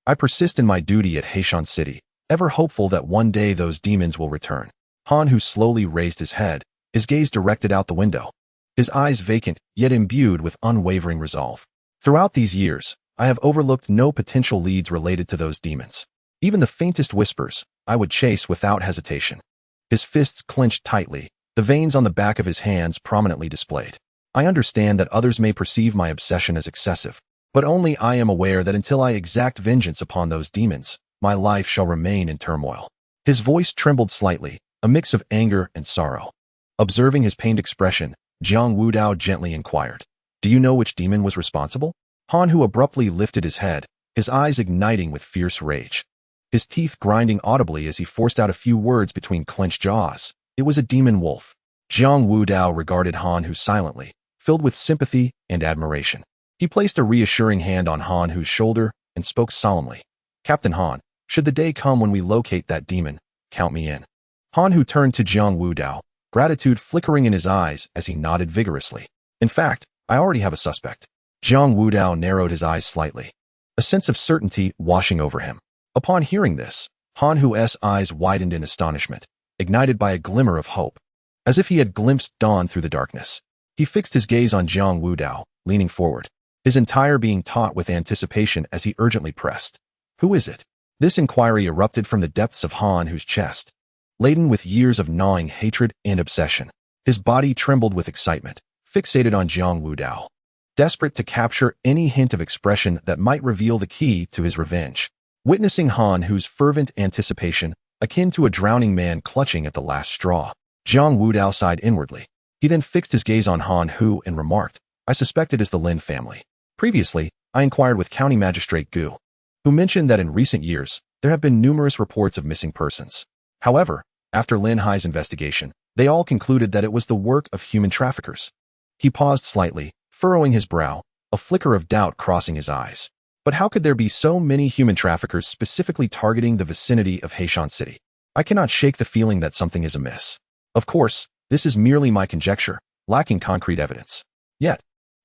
I persist in my duty at Heishan City, ever hopeful that one day those demons will return." Han Hu slowly raised his head, his gaze directed out the window, his eyes vacant yet imbued with unwavering resolve. "Throughout these years, I have overlooked no potential leads related to those demons. Even the faintest whispers, I would chase without hesitation." His fists clenched tightly, the veins on the back of his hands prominently displayed. "I understand that others may perceive my obsession as excessive, but only I am aware that until I exact vengeance upon those demons, my life shall remain in turmoil." His voice trembled slightly, a mix of anger and sorrow. Observing his pained expression, Jiang Wudao gently inquired, "Do you know which demon was responsible?" Han Hu abruptly lifted his head, his eyes igniting with fierce rage, his teeth grinding audibly as he forced out a few words between clenched jaws. "It was a demon wolf." Jiang Wudao regarded Han Hu silently, filled with sympathy and admiration. He placed a reassuring hand on Han Hu's shoulder and spoke solemnly, "Captain Han, should the day come when we locate that demon, count me in." Han Hu turned to Jiang Wudao, gratitude flickering in his eyes as he nodded vigorously. "In fact, I already have a suspect." Jiang Wudao narrowed his eyes slightly, a sense of certainty washing over him. Upon hearing this, Han Hu's eyes widened in astonishment, ignited by a glimmer of hope. As if he had glimpsed dawn through the darkness, he fixed his gaze on Jiang Wudao, leaning forward, his entire being taut with anticipation as he urgently pressed. Who is it? This inquiry erupted from the depths of Han Hu's chest, laden with years of gnawing hatred and obsession. His body trembled with excitement, fixated on Jiang Wudao, desperate to capture any hint of expression that might reveal the key to his revenge. Witnessing Han Hu's fervent anticipation, akin to a drowning man clutching at the last straw, Jiang Wudao sighed inwardly. He then fixed his gaze on Han Hu and remarked, I suspect it is the Lin family. Previously, I inquired with County Magistrate Gu, who mentioned that in recent years, there have been numerous reports of missing persons. However, after Lin Hai's investigation, they all concluded that it was the work of human traffickers. He paused slightly, furrowing his brow, a flicker of doubt crossing his eyes. But how could there be so many human traffickers specifically targeting the vicinity of Heishan City? I cannot shake the feeling that something is amiss. Of course, this is merely my conjecture, lacking concrete evidence. Yet,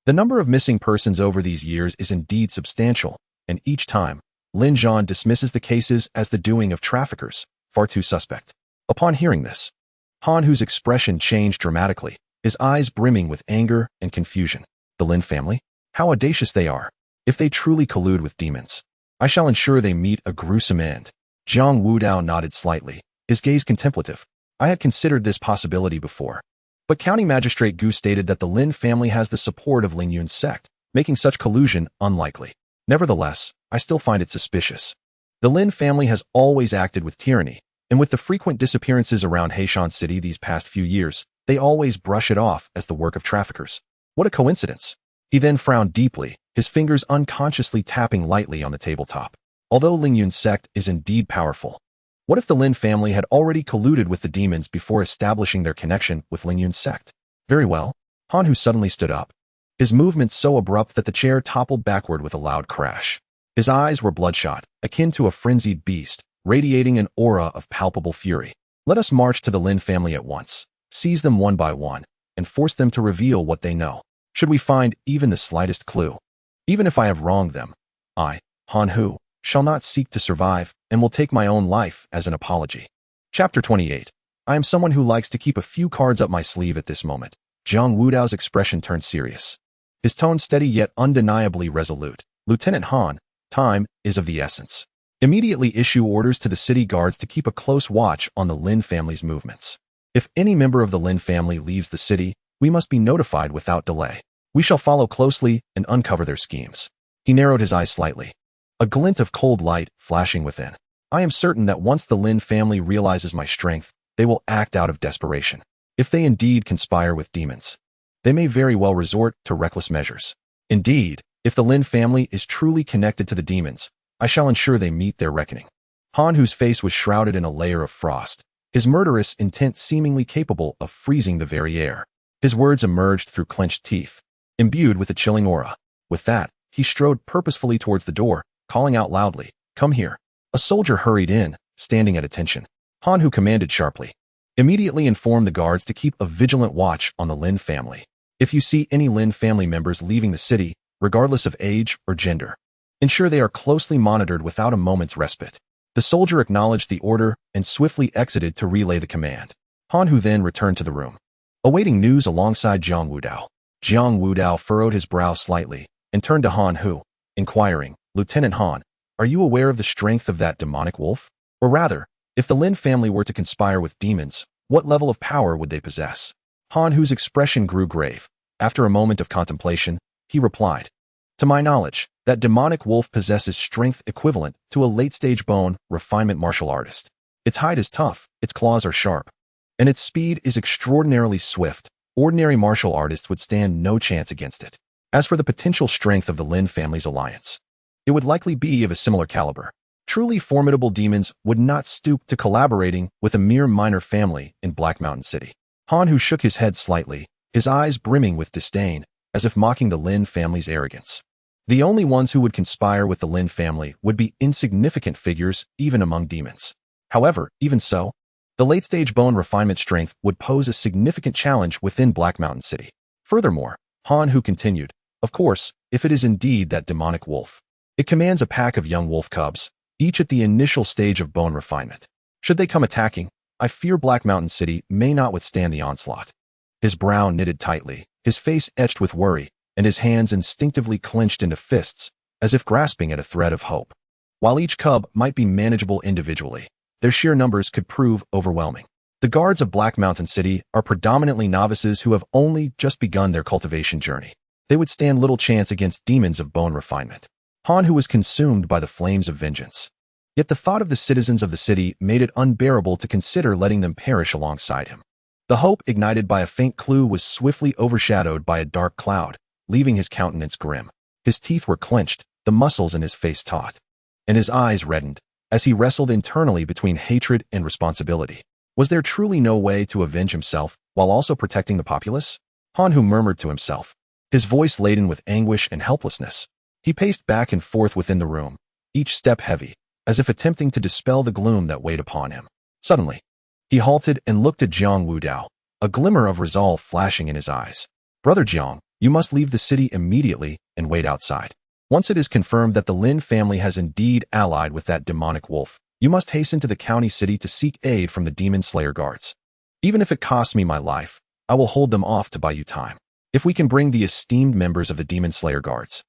the number of missing persons over these years is indeed substantial, and each time, Lin Zhan dismisses the cases as the doing of traffickers, far too suspect. Upon hearing this, Han Hu's expression changed dramatically, his eyes brimming with anger and confusion. The Lin family? How audacious they are! If they truly collude with demons, I shall ensure they meet a gruesome end. Jiang Wudao nodded slightly, his gaze contemplative. I had considered this possibility before, but County Magistrate Gu stated that the Lin family has the support of Ling Yun's sect, making such collusion unlikely. Nevertheless, I still find it suspicious. The Lin family has always acted with tyranny, and with the frequent disappearances around Heishan City these past few years, they always brush it off as the work of traffickers. What a coincidence! He then frowned deeply, his fingers unconsciously tapping lightly on the tabletop. Although Ling Yun's sect is indeed powerful, what if the Lin family had already colluded with the demons before establishing their connection with Ling Yun's sect? Very well. Han Hu suddenly stood up, his movement so abrupt that the chair toppled backward with a loud crash. His eyes were bloodshot, akin to a frenzied beast, radiating an aura of palpable fury. Let us march to the Lin family at once, seize them one by one, and force them to reveal what they know. Should we find even the slightest clue, even if I have wronged them, I, Han Hu, shall not seek to survive and will take my own life as an apology. Chapter 28. I am someone who likes to keep a few cards up my sleeve at this moment. Jiang Wudao's expression turned serious, his tone steady yet undeniably resolute. Lieutenant Han, time is of the essence. Immediately issue orders to the city guards to keep a close watch on the Lin family's movements. If any member of the Lin family leaves the city, we must be notified without delay. We shall follow closely and uncover their schemes. He narrowed his eyes slightly, a glint of cold light flashing within. I am certain that once the Lin family realizes my strength, they will act out of desperation. If they indeed conspire with demons, they may very well resort to reckless measures. Indeed, if the Lin family is truly connected to the demons, I shall ensure they meet their reckoning. Han Hu's face was shrouded in a layer of frost, his murderous intent seemingly capable of freezing the very air. His words emerged through clenched teeth, imbued with a chilling aura. With that, he strode purposefully towards the door, calling out loudly, "Come here." A soldier hurried in, standing at attention. Han Hu commanded sharply, "Immediately inform the guards to keep a vigilant watch on the Lin family. If you see any Lin family members leaving the city, regardless of age or gender, ensure they are closely monitored without a moment's respite." The soldier acknowledged the order and swiftly exited to relay the command. Han Hu then returned to the room, awaiting news alongside Jiang Wudao. Jiang Wudao furrowed his brow slightly and turned to Han Hu, inquiring, "Lieutenant Han, are you aware of the strength of that demonic wolf? Or rather, if the Lin family were to conspire with demons, what level of power would they possess?" Han Hu's expression grew grave. After a moment of contemplation, he replied, "To my knowledge, that demonic wolf possesses strength equivalent to a late-stage bone refinement martial artist. Its hide is tough, its claws are sharp, and its speed is extraordinarily swift. Ordinary martial artists would stand no chance against it. As for the potential strength of the Lin family's alliance, it would likely be of a similar caliber. Truly formidable demons would not stoop to collaborating with a mere minor family in Black Mountain City." Han Hu shook his head slightly, his eyes brimming with disdain, as if mocking the Lin family's arrogance. The only ones who would conspire with the Lin family would be insignificant figures even among demons. However, even so, the late-stage bone refinement strength would pose a significant challenge within Black Mountain City. Furthermore, Han Hu continued, "Of course, if it is indeed that demonic wolf, it commands a pack of young wolf cubs, each at the initial stage of bone refinement. Should they come attacking, I fear Black Mountain City may not withstand the onslaught. His brow knitted tightly, his face etched with worry, and his hands instinctively clenched into fists, as if grasping at a thread of hope. While each cub might be manageable individually, their sheer numbers could prove overwhelming. The guards of Black Mountain City are predominantly novices who have only just begun their cultivation journey. They would stand little chance against demons of bone refinement. Han Hu was consumed by the flames of vengeance. Yet the thought of the citizens of the city made it unbearable to consider letting them perish alongside him. The hope ignited by a faint clue was swiftly overshadowed by a dark cloud, leaving his countenance grim. His teeth were clenched, the muscles in his face taut, and his eyes reddened as he wrestled internally between hatred and responsibility. Was there truly no way to avenge himself while also protecting the populace? Han Hu murmured to himself, his voice laden with anguish and helplessness. He paced back and forth within the room, each step heavy, as if attempting to dispel the gloom that weighed upon him. Suddenly, he halted and looked at Jiang Wudao, a glimmer of resolve flashing in his eyes. Brother Jiang, you must leave the city immediately and wait outside. Once it is confirmed that the Lin family has indeed allied with that demonic wolf, you must hasten to the county city to seek aid from the Demon Slayer guards. Even if it costs me my life, I will hold them off to buy you time. If we can bring the esteemed members of the Demon Slayer guards,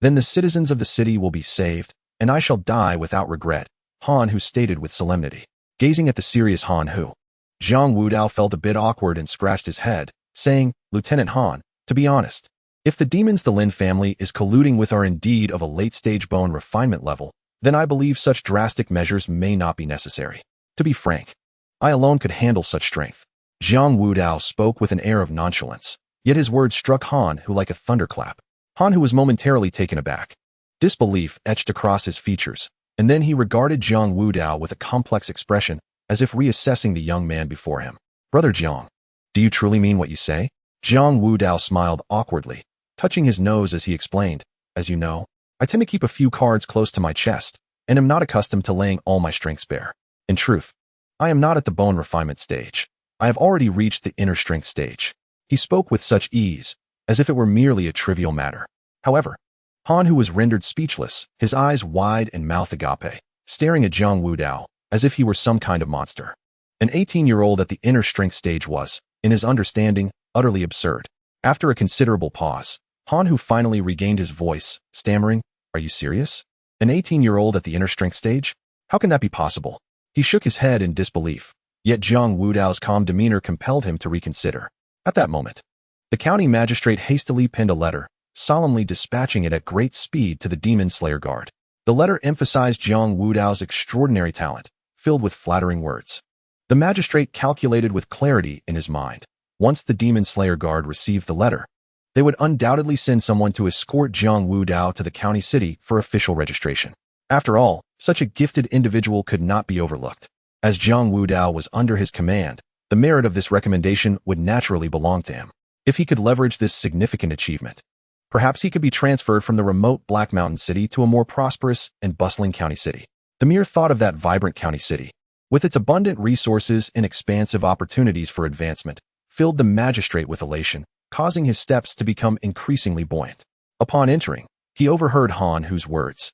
then the citizens of the city will be saved, and I shall die without regret, Han Hu stated with solemnity. Gazing at the serious Han Hu, Jiang Wudao felt a bit awkward and scratched his head, saying, Lieutenant Han, to be honest, if the demons the Lin family is colluding with are indeed of a late-stage bone refinement level, then I believe such drastic measures may not be necessary. To be frank, I alone could handle such strength. Jiang Wudao spoke with an air of nonchalance, yet his words struck Han Hu like a thunderclap. Han Hu was momentarily taken aback. Disbelief etched across his features, and then he regarded Jiang Wudao with a complex expression, as if reassessing the young man before him. Brother Jiang, do you truly mean what you say? Jiang Wudao smiled awkwardly, touching his nose as he explained, as you know, I tend to keep a few cards close to my chest, and am not accustomed to laying all my strengths bare. In truth, I am not at the bone refinement stage. I have already reached the inner strength stage. He spoke with such ease, as if it were merely a trivial matter. However, Han Hu was rendered speechless, his eyes wide and mouth agape, staring at Jiang Wudao, as if he were some kind of monster. An 18-year-old at the inner strength stage was, in his understanding, utterly absurd. After a considerable pause, Han Hu finally regained his voice, stammering, Are you serious? An 18-year-old at the inner strength stage? How can that be possible? He shook his head in disbelief, yet Jiang Wudao's calm demeanor compelled him to reconsider. At that moment, the county magistrate hastily penned a letter, solemnly dispatching it at great speed to the Demon Slayer Guard. The letter emphasized Jiang Wudao's extraordinary talent, filled with flattering words. The magistrate calculated with clarity in his mind. Once the Demon Slayer Guard received the letter, they would undoubtedly send someone to escort Jiang Wudao to the county city for official registration. After all, such a gifted individual could not be overlooked. As Jiang Wudao was under his command, the merit of this recommendation would naturally belong to him. If he could leverage this significant achievement, perhaps he could be transferred from the remote Black Mountain City to a more prosperous and bustling county city. The mere thought of that vibrant county city, with its abundant resources and expansive opportunities for advancement, filled the magistrate with elation, causing his steps to become increasingly buoyant. Upon entering, he overheard Han Hu's words,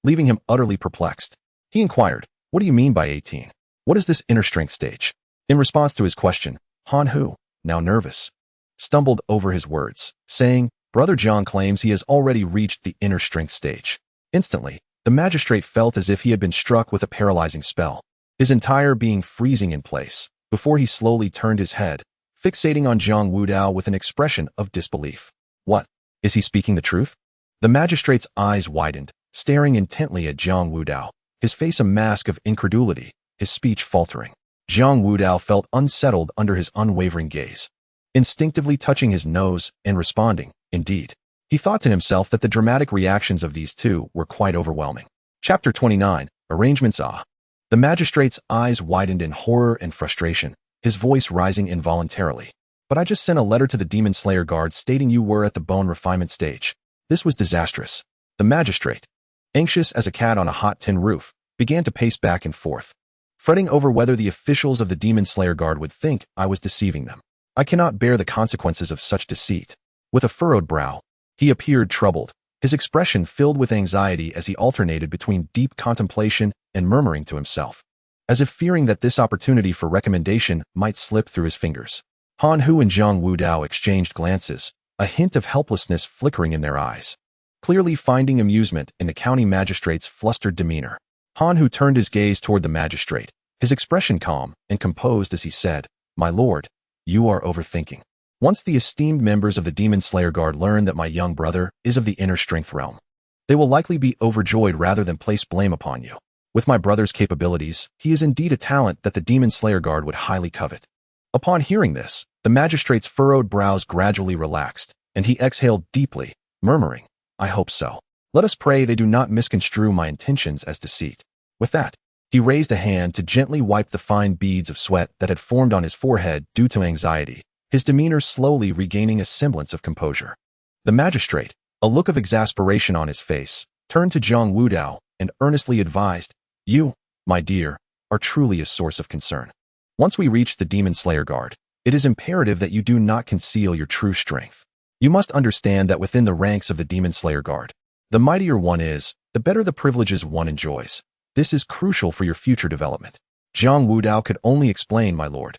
leaving him utterly perplexed. He inquired, What do you mean by 18? What is this inner strength stage? In response to his question, Han Hu, now nervous, stumbled over his words, saying, Brother Jiang claims he has already reached the inner strength stage. Instantly, the magistrate felt as if he had been struck with a paralyzing spell, his entire being freezing in place, before he slowly turned his head, fixating on Jiang Wudao with an expression of disbelief. What? Is he speaking the truth? The magistrate's eyes widened, staring intently at Jiang Wudao, his face a mask of incredulity, his speech faltering. Jiang Wudao felt unsettled under his unwavering gaze, instinctively touching his nose and responding, Indeed. He thought to himself that the dramatic reactions of these two were quite overwhelming. Chapter 29, Arrangements. The magistrate's eyes widened in horror and frustration, his voice rising involuntarily. But I just sent a letter to the Demon Slayer Guard stating you were at the bone refinement stage. This was disastrous. The magistrate, anxious as a cat on a hot tin roof, began to pace back and forth, fretting over whether the officials of the Demon Slayer Guard would think I was deceiving them. I cannot bear the consequences of such deceit. With a furrowed brow, he appeared troubled, his expression filled with anxiety as he alternated between deep contemplation and murmuring to himself. as if fearing that this opportunity for recommendation might slip through his fingers. Han Hu and Jiang Wudao exchanged glances, a hint of helplessness flickering in their eyes, clearly finding amusement in the county magistrate's flustered demeanor. Han Hu turned his gaze toward the magistrate, his expression calm and composed as he said, "My lord, you are overthinking. Once the esteemed members of the Demon Slayer Guard learn that my young brother is of the inner strength realm, they will likely be overjoyed rather than place blame upon you. With my brother's capabilities, he is indeed a talent that the Demon Slayer Guard would highly covet." Upon hearing this, the magistrate's furrowed brows gradually relaxed, and he exhaled deeply, murmuring, "I hope so. Let us pray they do not misconstrue my intentions as deceit." With that, he raised a hand to gently wipe the fine beads of sweat that had formed on his forehead due to anxiety, his demeanor slowly regaining a semblance of composure. The magistrate, a look of exasperation on his face, turned to Jiang Wudao and earnestly advised, "You, my dear, are truly a source of concern. Once we reach the Demon Slayer Guard, it is imperative that you do not conceal your true strength. You must understand that within the ranks of the Demon Slayer Guard, the mightier one is, the better the privileges one enjoys. This is crucial for your future development." Jiang Wudao could only explain, "My lord,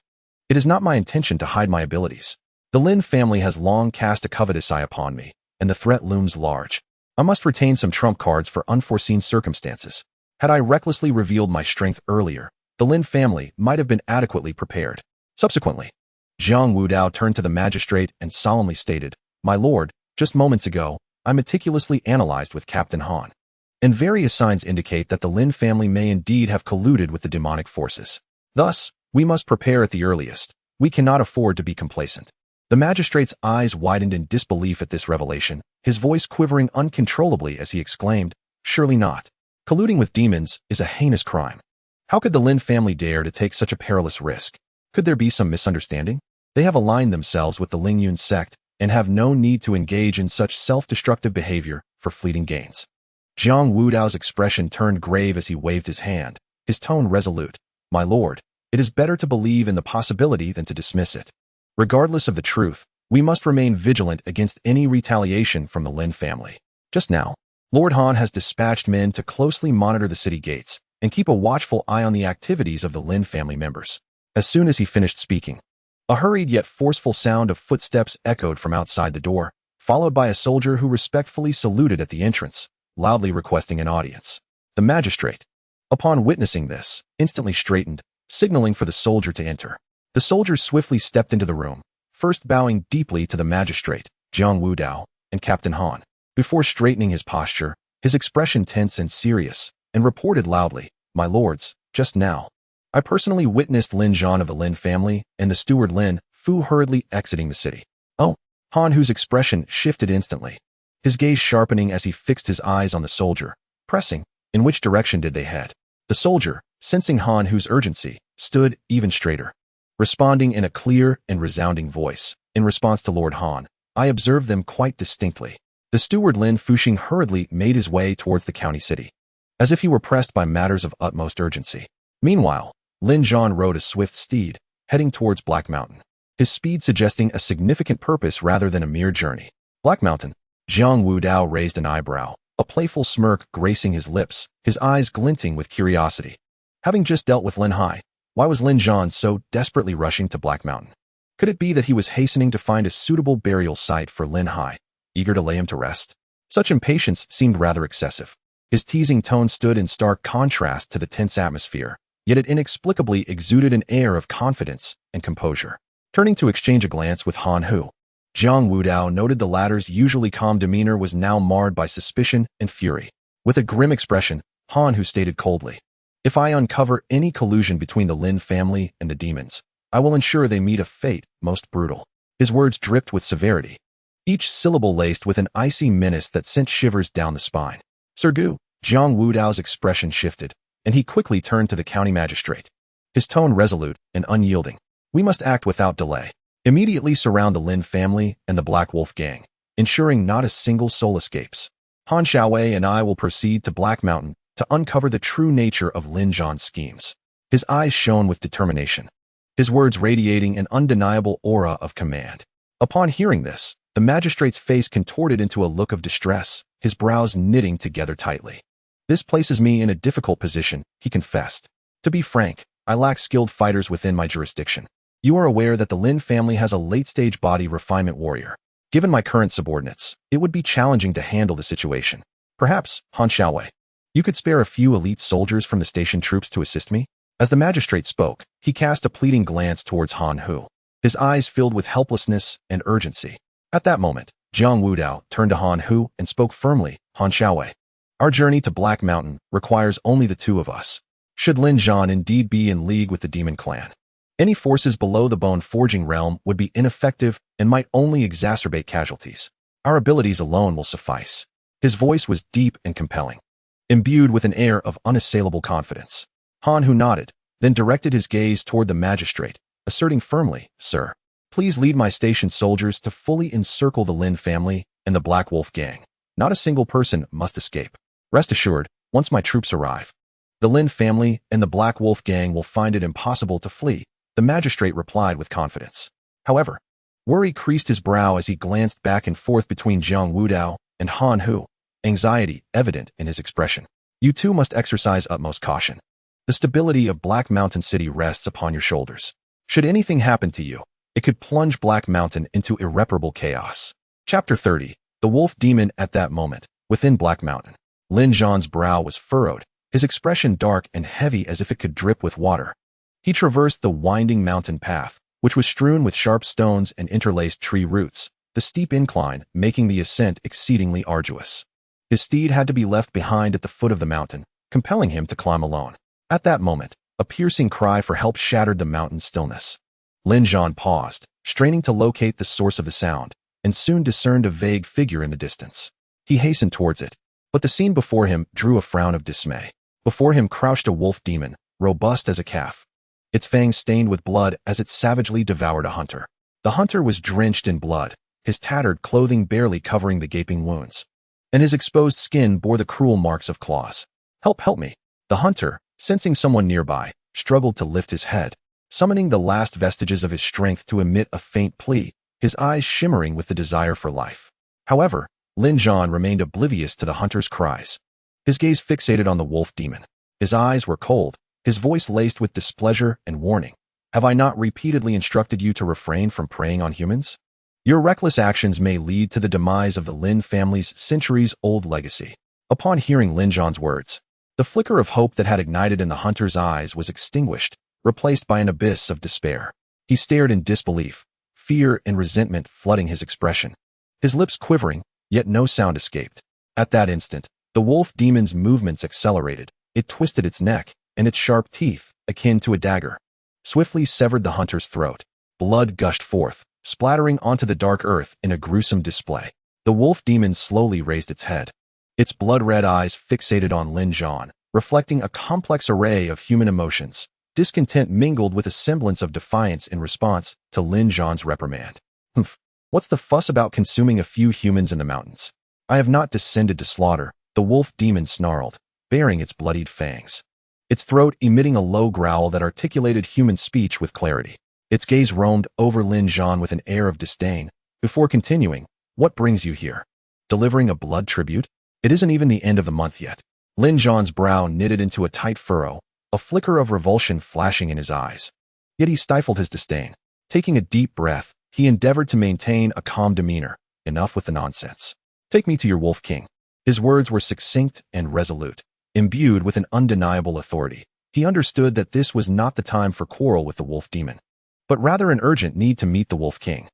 it is not my intention to hide my abilities. The Lin family has long cast a covetous eye upon me, and the threat looms large. I must retain some trump cards for unforeseen circumstances. Had I recklessly revealed my strength earlier, the Lin family might have been adequately prepared." Subsequently, Jiang Wudao turned to the magistrate and solemnly stated, "My lord, just moments ago, I meticulously analyzed with Captain Han, and various signs indicate that the Lin family may indeed have colluded with the demonic forces. Thus, we must prepare at the earliest. We cannot afford to be complacent." The magistrate's eyes widened in disbelief at this revelation, his voice quivering uncontrollably as he exclaimed, "Surely not. Colluding with demons is a heinous crime. How could the Lin family dare to take such a perilous risk? Could there be some misunderstanding? They have aligned themselves with the Lingyun sect and have no need to engage in such self-destructive behavior for fleeting gains." Jiang Wudao's expression turned grave as he waved his hand, his tone resolute. "My lord, it is better to believe in the possibility than to dismiss it. Regardless of the truth, we must remain vigilant against any retaliation from the Lin family. Just now, Lord Han has dispatched men to closely monitor the city gates and keep a watchful eye on the activities of the Lin family members." As soon as he finished speaking, a hurried yet forceful sound of footsteps echoed from outside the door, followed by a soldier who respectfully saluted at the entrance, loudly requesting an audience. The magistrate, upon witnessing this, instantly straightened, signaling for the soldier to enter. The soldier swiftly stepped into the room, first bowing deeply to the magistrate, Jiang Wudao, and Captain Han, before straightening his posture, his expression tense and serious, and reported loudly, "My lords, just now, I personally witnessed Lin Zhan of the Lin family and the steward Lin Fu hurriedly exiting the city." "Oh." Han Hu's expression shifted instantly, his gaze sharpening as he fixed his eyes on the soldier, pressing, in which direction did they head? The soldier, sensing Han Hu's urgency, stood even straighter, responding in a clear and resounding voice. "In response to Lord Han, I observed them quite distinctly." The steward Lin Fuxing hurriedly made his way towards the county city, as if he were pressed by matters of utmost urgency. Meanwhile, Lin Zhan rode a swift steed, heading towards Black Mountain, his speed suggesting a significant purpose rather than a mere journey. Black Mountain. Jiang Wudao raised an eyebrow, a playful smirk gracing his lips, his eyes glinting with curiosity. Having just dealt with Lin Hai, why was Lin Zhan so desperately rushing to Black Mountain? Could it be that he was hastening to find a suitable burial site for Lin Hai, eager to lay him to rest? Such impatience seemed rather excessive. His teasing tone stood in stark contrast to the tense atmosphere, yet it inexplicably exuded an air of confidence and composure. Turning to exchange a glance with Han Hu, Jiang Wudao noted the latter's usually calm demeanor was now marred by suspicion and fury. With a grim expression, Han Hu stated coldly, "If I uncover any collusion between the Lin family and the demons, I will ensure they meet a fate most brutal." His words dripped with severity, each syllable laced with an icy menace that sent shivers down the spine. "Sir Gu." Jiang Wudao's expression shifted, and he quickly turned to the county magistrate, his tone resolute and unyielding. "We must act without delay. Immediately surround the Lin family and the Black Wolf gang, ensuring not a single soul escapes. Han Xiaowei and I will proceed to Black Mountain to uncover the true nature of Lin Zhan's schemes." His eyes shone with determination, his words radiating an undeniable aura of command. Upon hearing this, the magistrate's face contorted into a look of distress, his brows knitting together tightly. "This places me in a difficult position," he confessed. To be frank, I lack skilled fighters within my jurisdiction. You are aware that the Lin family has a late-stage body refinement warrior. Given my current subordinates, it would be challenging to handle the situation. Perhaps, Han Xiaowei, you could spare a few elite soldiers from the station troops to assist me? As the magistrate spoke, he cast a pleading glance towards Han Hu. His eyes filled with helplessness and urgency. At that moment, Jiang Wudao turned to Han Hu and spoke firmly, Han Xiaowei. Our journey to Black Mountain requires only the two of us. Should Lin Zhan indeed be in league with the demon clan, any forces below the bone-forging realm would be ineffective and might only exacerbate casualties. Our abilities alone will suffice. His voice was deep and compelling, imbued with an air of unassailable confidence. Han Hu nodded, then directed his gaze toward the magistrate, asserting firmly, Sir, please lead my station soldiers to fully encircle the Lin family and the Black Wolf gang. Not a single person must escape. Rest assured, once my troops arrive, the Lin family and the Black Wolf gang will find it impossible to flee, the magistrate replied with confidence. However, worry creased his brow as he glanced back and forth between Jiang Wudao and Han Hu, anxiety evident in his expression. You too must exercise utmost caution. The stability of Black Mountain City rests upon your shoulders. Should anything happen to you, it could plunge Black Mountain into irreparable chaos. Chapter 30. The Wolf Demon. At that moment, within Black Mountain, Lin Zhan's brow was furrowed, his expression dark and heavy as if it could drip with water. He traversed the winding mountain path, which was strewn with sharp stones and interlaced tree roots, the steep incline making the ascent exceedingly arduous. His steed had to be left behind at the foot of the mountain, compelling him to climb alone. At that moment, a piercing cry for help shattered the mountain's stillness. Lin Zhan paused, straining to locate the source of the sound, and soon discerned a vague figure in the distance. He hastened towards it, but the scene before him drew a frown of dismay. Before him crouched a wolf demon, robust as a calf, its fangs stained with blood as it savagely devoured a hunter. The hunter was drenched in blood, his tattered clothing barely covering the gaping wounds, and his exposed skin bore the cruel marks of claws. Help me! The hunter, sensing someone nearby, struggled to lift his head, summoning the last vestiges of his strength to emit a faint plea, his eyes shimmering with the desire for life. However, Lin Zhan remained oblivious to the hunter's cries. His gaze fixated on the wolf demon. His eyes were cold, his voice laced with displeasure and warning. Have I not repeatedly instructed you to refrain from preying on humans? Your reckless actions may lead to the demise of the Lin family's centuries-old legacy. Upon hearing Lin Zhan's words, the flicker of hope that had ignited in the hunter's eyes was extinguished, replaced by an abyss of despair. He stared in disbelief, fear and resentment flooding his expression. His lips quivering, yet no sound escaped. At that instant, the wolf demon's movements accelerated. It twisted its neck, and its sharp teeth, akin to a dagger, swiftly severed the hunter's throat. Blood gushed forth, splattering onto the dark earth in a gruesome display. The wolf demon slowly raised its head, its blood-red eyes fixated on Lin Zhan, reflecting a complex array of human emotions. Discontent mingled with a semblance of defiance in response to Lin Zhan's reprimand. Humph, what's the fuss about consuming a few humans in the mountains? I have not descended to slaughter, the wolf demon snarled, baring its bloodied fangs, its throat emitting a low growl that articulated human speech with clarity. Its gaze roamed over Lin Zhan with an air of disdain, before continuing, What brings you here? Delivering a blood tribute? It isn't even the end of the month yet. Lin Zhan's brow knitted into a tight furrow, a flicker of revulsion flashing in his eyes. Yet he stifled his disdain. Taking a deep breath, he endeavored to maintain a calm demeanor. Enough with the nonsense. Take me to your wolf king. His words were succinct and resolute, imbued with an undeniable authority. He understood that this was not the time for quarrel with the wolf demon, but rather an urgent need to meet the wolf king.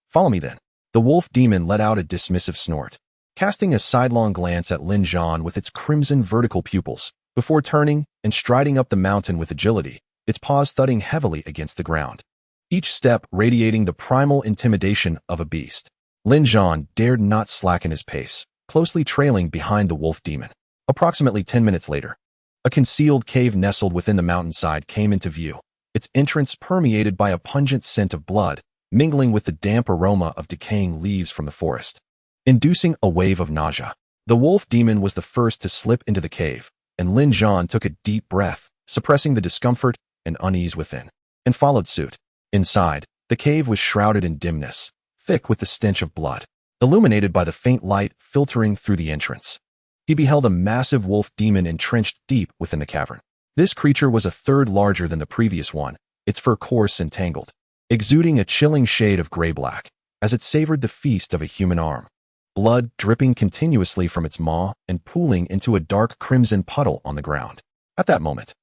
Follow me then. The wolf demon let out a dismissive snort, casting a sidelong glance at Lin Zhan with its crimson vertical pupils, before turning and striding up the mountain with agility, its paws thudding heavily against the ground, each step radiating the primal intimidation of a beast. Lin Zhan dared not slacken his pace, closely trailing behind the wolf demon. Approximately 10 minutes later, a concealed cave nestled within the mountainside came into view, its entrance permeated by a pungent scent of blood, mingling with the damp aroma of decaying leaves from the forest, inducing a wave of nausea. The wolf demon was the first to slip into the cave, and Lin Zhan took a deep breath, suppressing the discomfort and unease within, and followed suit. Inside, the cave was shrouded in dimness, thick with the stench of blood, illuminated by the faint light filtering through the entrance. He beheld a massive wolf demon entrenched deep within the cavern. This creature was a third larger than the previous one, its fur coarse and tangled, exuding a chilling shade of gray-black, as it savored the feast of a human arm. Blood dripping continuously from its maw and pooling into a dark crimson puddle on the ground. At that moment,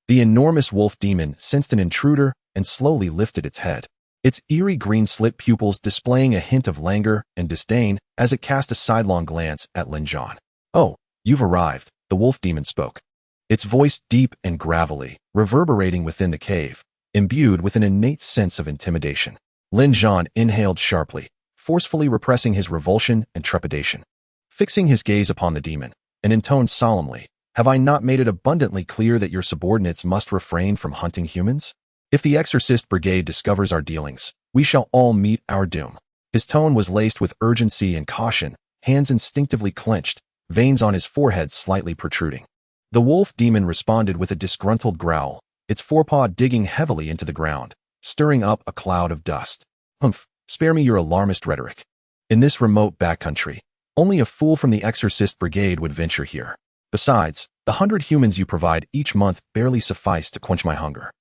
the enormous wolf demon sensed an intruder and slowly lifted its head, its eerie green slit pupils displaying a hint of languor and disdain as it cast a sidelong glance at Lin Zhan. "Oh, you've arrived," the wolf demon spoke, its voice deep and gravelly, reverberating within the cave, imbued with an innate sense of intimidation. Lin Zhan inhaled sharply, forcefully repressing his revulsion and trepidation. Fixing his gaze upon the demon, and intoned solemnly, "Have I not made it abundantly clear that your subordinates must refrain from hunting humans? If the Exorcist Brigade discovers our dealings, we shall all meet our doom." His tone was laced with urgency and caution, hands instinctively clenched, veins on his forehead slightly protruding. The wolf demon responded with a disgruntled growl, its forepaw digging heavily into the ground, stirring up a cloud of dust. "Humph, spare me your alarmist rhetoric. In this remote backcountry, only a fool from the Exorcist Brigade would venture here. Besides, the 100 humans you provide each month barely suffice to quench my hunger.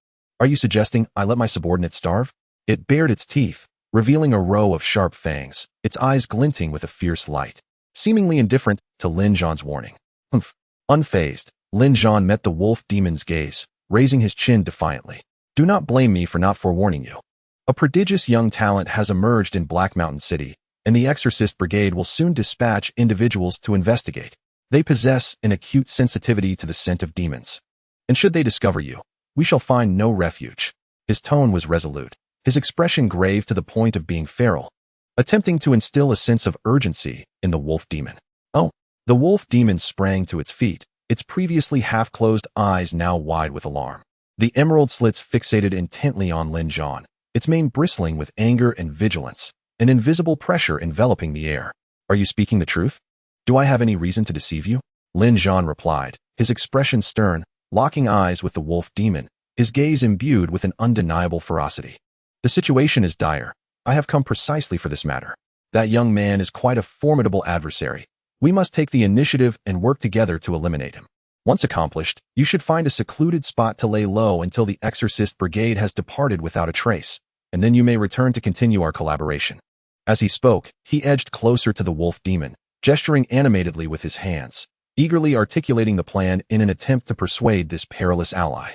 Are you suggesting I let my subordinates starve?" It bared its teeth, revealing a row of sharp fangs, its eyes glinting with a fierce light, seemingly indifferent to Lin Zhan's warning. "Humph." Unfazed, Lin Zhan met the wolf demon's gaze, raising his chin defiantly. "Do not blame me for not forewarning you. A prodigious young talent has emerged in Black Mountain City, and the Exorcist Brigade will soon dispatch individuals to investigate. They possess an acute sensitivity to the scent of demons. And should they discover you, we shall find no refuge." His tone was resolute, his expression grave to the point of being feral, attempting to instill a sense of urgency in the wolf demon. "Oh." The wolf demon sprang to its feet, its previously half-closed eyes now wide with alarm. The emerald slits fixated intently on Lin Zhan, its mane bristling with anger and vigilance, an invisible pressure enveloping the air. "Are you speaking the truth? Do I have any reason to deceive you?" Lin Zhan replied, his expression stern, locking eyes with the wolf demon, his gaze imbued with an undeniable ferocity. "The situation is dire. I have come precisely for this matter. That young man is quite a formidable adversary. We must take the initiative and work together to eliminate him. Once accomplished, you should find a secluded spot to lay low until the Exorcist Brigade has departed without a trace, and then you may return to continue our collaboration." As he spoke, he edged closer to the wolf demon, gesturing animatedly with his hands, eagerly articulating the plan in an attempt to persuade this perilous ally.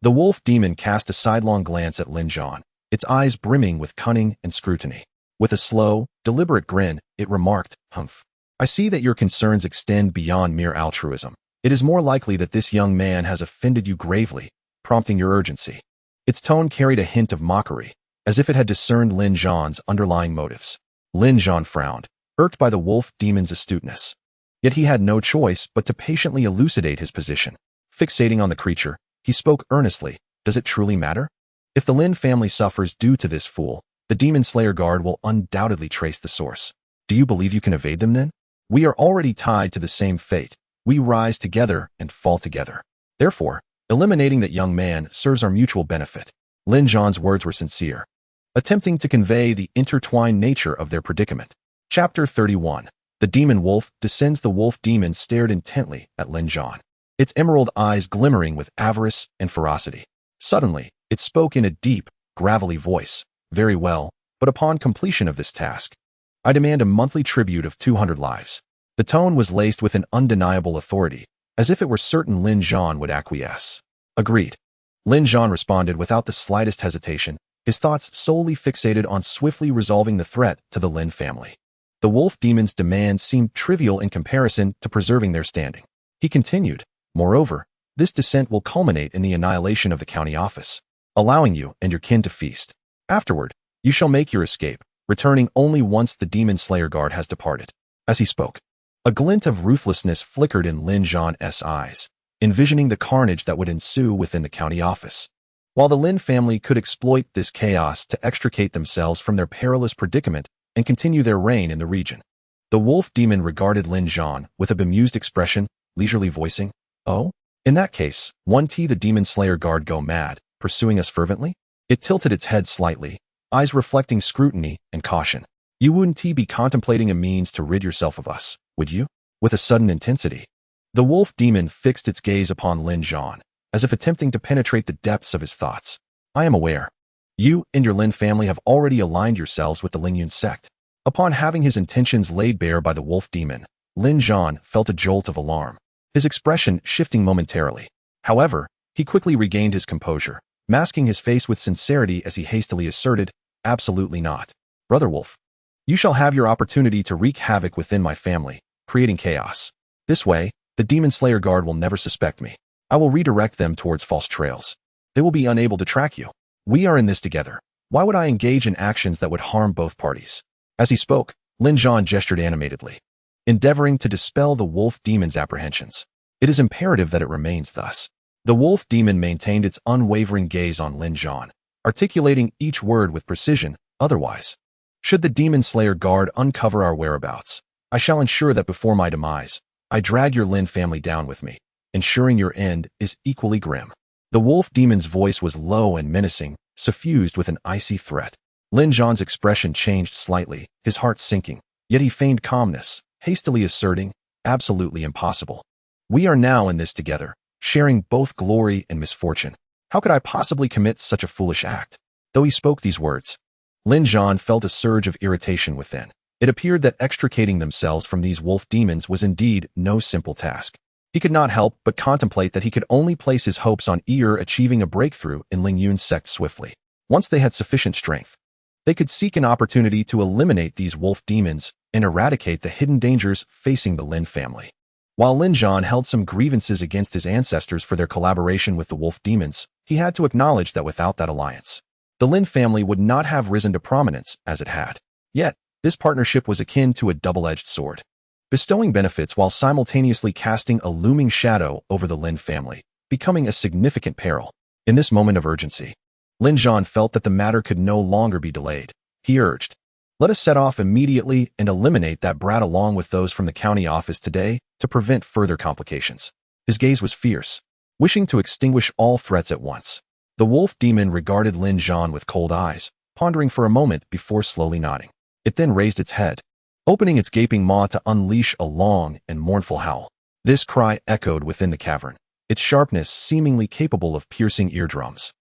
The wolf demon cast a sidelong glance at Lin Zhan, its eyes brimming with cunning and scrutiny. With a slow, deliberate grin, it remarked, "Humph. I see that your concerns extend beyond mere altruism. It is more likely that this young man has offended you gravely, prompting your urgency." Its tone carried a hint of mockery, as if it had discerned Lin Zhan's underlying motives. Lin Zhan frowned, irked by the wolf demon's astuteness. Yet he had no choice but to patiently elucidate his position. Fixating on the creature, he spoke earnestly, "Does it truly matter? If the Lin family suffers due to this fool, the Demon Slayer Guard will undoubtedly trace the source. Do you believe you can evade them then? We are already tied to the same fate. We rise together and fall together. Therefore, eliminating that young man serves our mutual benefit." Lin Zhan's words were sincere, attempting to convey the intertwined nature of their predicament. Chapter 31. The Demon Wolf descends. The wolf demon stared intently at Lin Zhan, its emerald eyes glimmering with avarice and ferocity. Suddenly, it spoke in a deep, gravelly voice. "Very well, but upon completion of this task, I demand a monthly tribute of 200 lives. The tone was laced with an undeniable authority, as if it were certain Lin Zhan would acquiesce. "Agreed." Lin Zhan responded without the slightest hesitation, his thoughts solely fixated on swiftly resolving the threat to the Lin family. The wolf demon's demands seemed trivial in comparison to preserving their standing. He continued, "Moreover, this descent will culminate in the annihilation of the county office, allowing you and your kin to feast. Afterward, you shall make your escape, returning only once the Demon Slayer Guard has departed." As he spoke, a glint of ruthlessness flickered in Lin Zhan's eyes, envisioning the carnage that would ensue within the county office. While the Lin family could exploit this chaos to extricate themselves from their perilous predicament and continue their reign in the region. The wolf demon regarded Lin Zhan with a bemused expression, leisurely voicing, "Oh? In that case, won't the Demon Slayer Guard go mad, pursuing us fervently?" It tilted its head slightly, eyes reflecting scrutiny and caution. "You wouldn't be contemplating a means to rid yourself of us, would you?" With a sudden intensity, the wolf demon fixed its gaze upon Lin Zhan, as if attempting to penetrate the depths of his thoughts. I am aware. You and your Lin family have already aligned yourselves with the Lingyun sect. Upon having his intentions laid bare by the wolf demon, Lin Zhan felt a jolt of alarm, his expression shifting momentarily. However, he quickly regained his composure, masking his face with sincerity as he hastily asserted, "Absolutely not. Brother Wolf, you shall have your opportunity to wreak havoc within my family, creating chaos. This way, the Demon Slayer Guard will never suspect me. I will redirect them towards false trails. They will be unable to track you. We are in this together. Why would I engage in actions that would harm both parties?" As he spoke, Lin Zhan gestured animatedly, endeavoring to dispel the wolf demon's apprehensions. It is imperative that it remains thus. The wolf demon maintained its unwavering gaze on Lin Zhan, articulating each word with precision. Otherwise, should the Demon Slayer Guard uncover our whereabouts, I shall ensure that before my demise, I drag your Lin family down with me, ensuring your end is equally grim. The wolf demon's voice was low and menacing, suffused with an icy threat. Lin Zhan's expression changed slightly, his heart sinking, yet he feigned calmness, hastily asserting, "Absolutely impossible. We are now in this together, sharing both glory and misfortune. How could I possibly commit such a foolish act?" Though he spoke these words, Lin Zhan felt a surge of irritation within. It appeared that extricating themselves from these wolf demons was indeed no simple task. He could not help but contemplate that he could only place his hopes on achieving a breakthrough in Lingyun's sect swiftly. Once they had sufficient strength, they could seek an opportunity to eliminate these wolf demons and eradicate the hidden dangers facing the Lin family. While Lin Zhan held some grievances against his ancestors for their collaboration with the wolf demons, he had to acknowledge that without that alliance, the Lin family would not have risen to prominence as it had. Yet, this partnership was akin to a double-edged sword, bestowing benefits while simultaneously casting a looming shadow over the Lin family, becoming a significant peril. In this moment of urgency, Lin Zhan felt that the matter could no longer be delayed. He urged, "Let us set off immediately and eliminate that brat along with those from the county office today to prevent further complications." His gaze was fierce, wishing to extinguish all threats at once. The wolf demon regarded Lin Zhan with cold eyes, pondering for a moment before slowly nodding. It then raised its head, opening its gaping maw to unleash a long and mournful howl. This cry echoed within the cavern, its sharpness seemingly capable of piercing eardrums,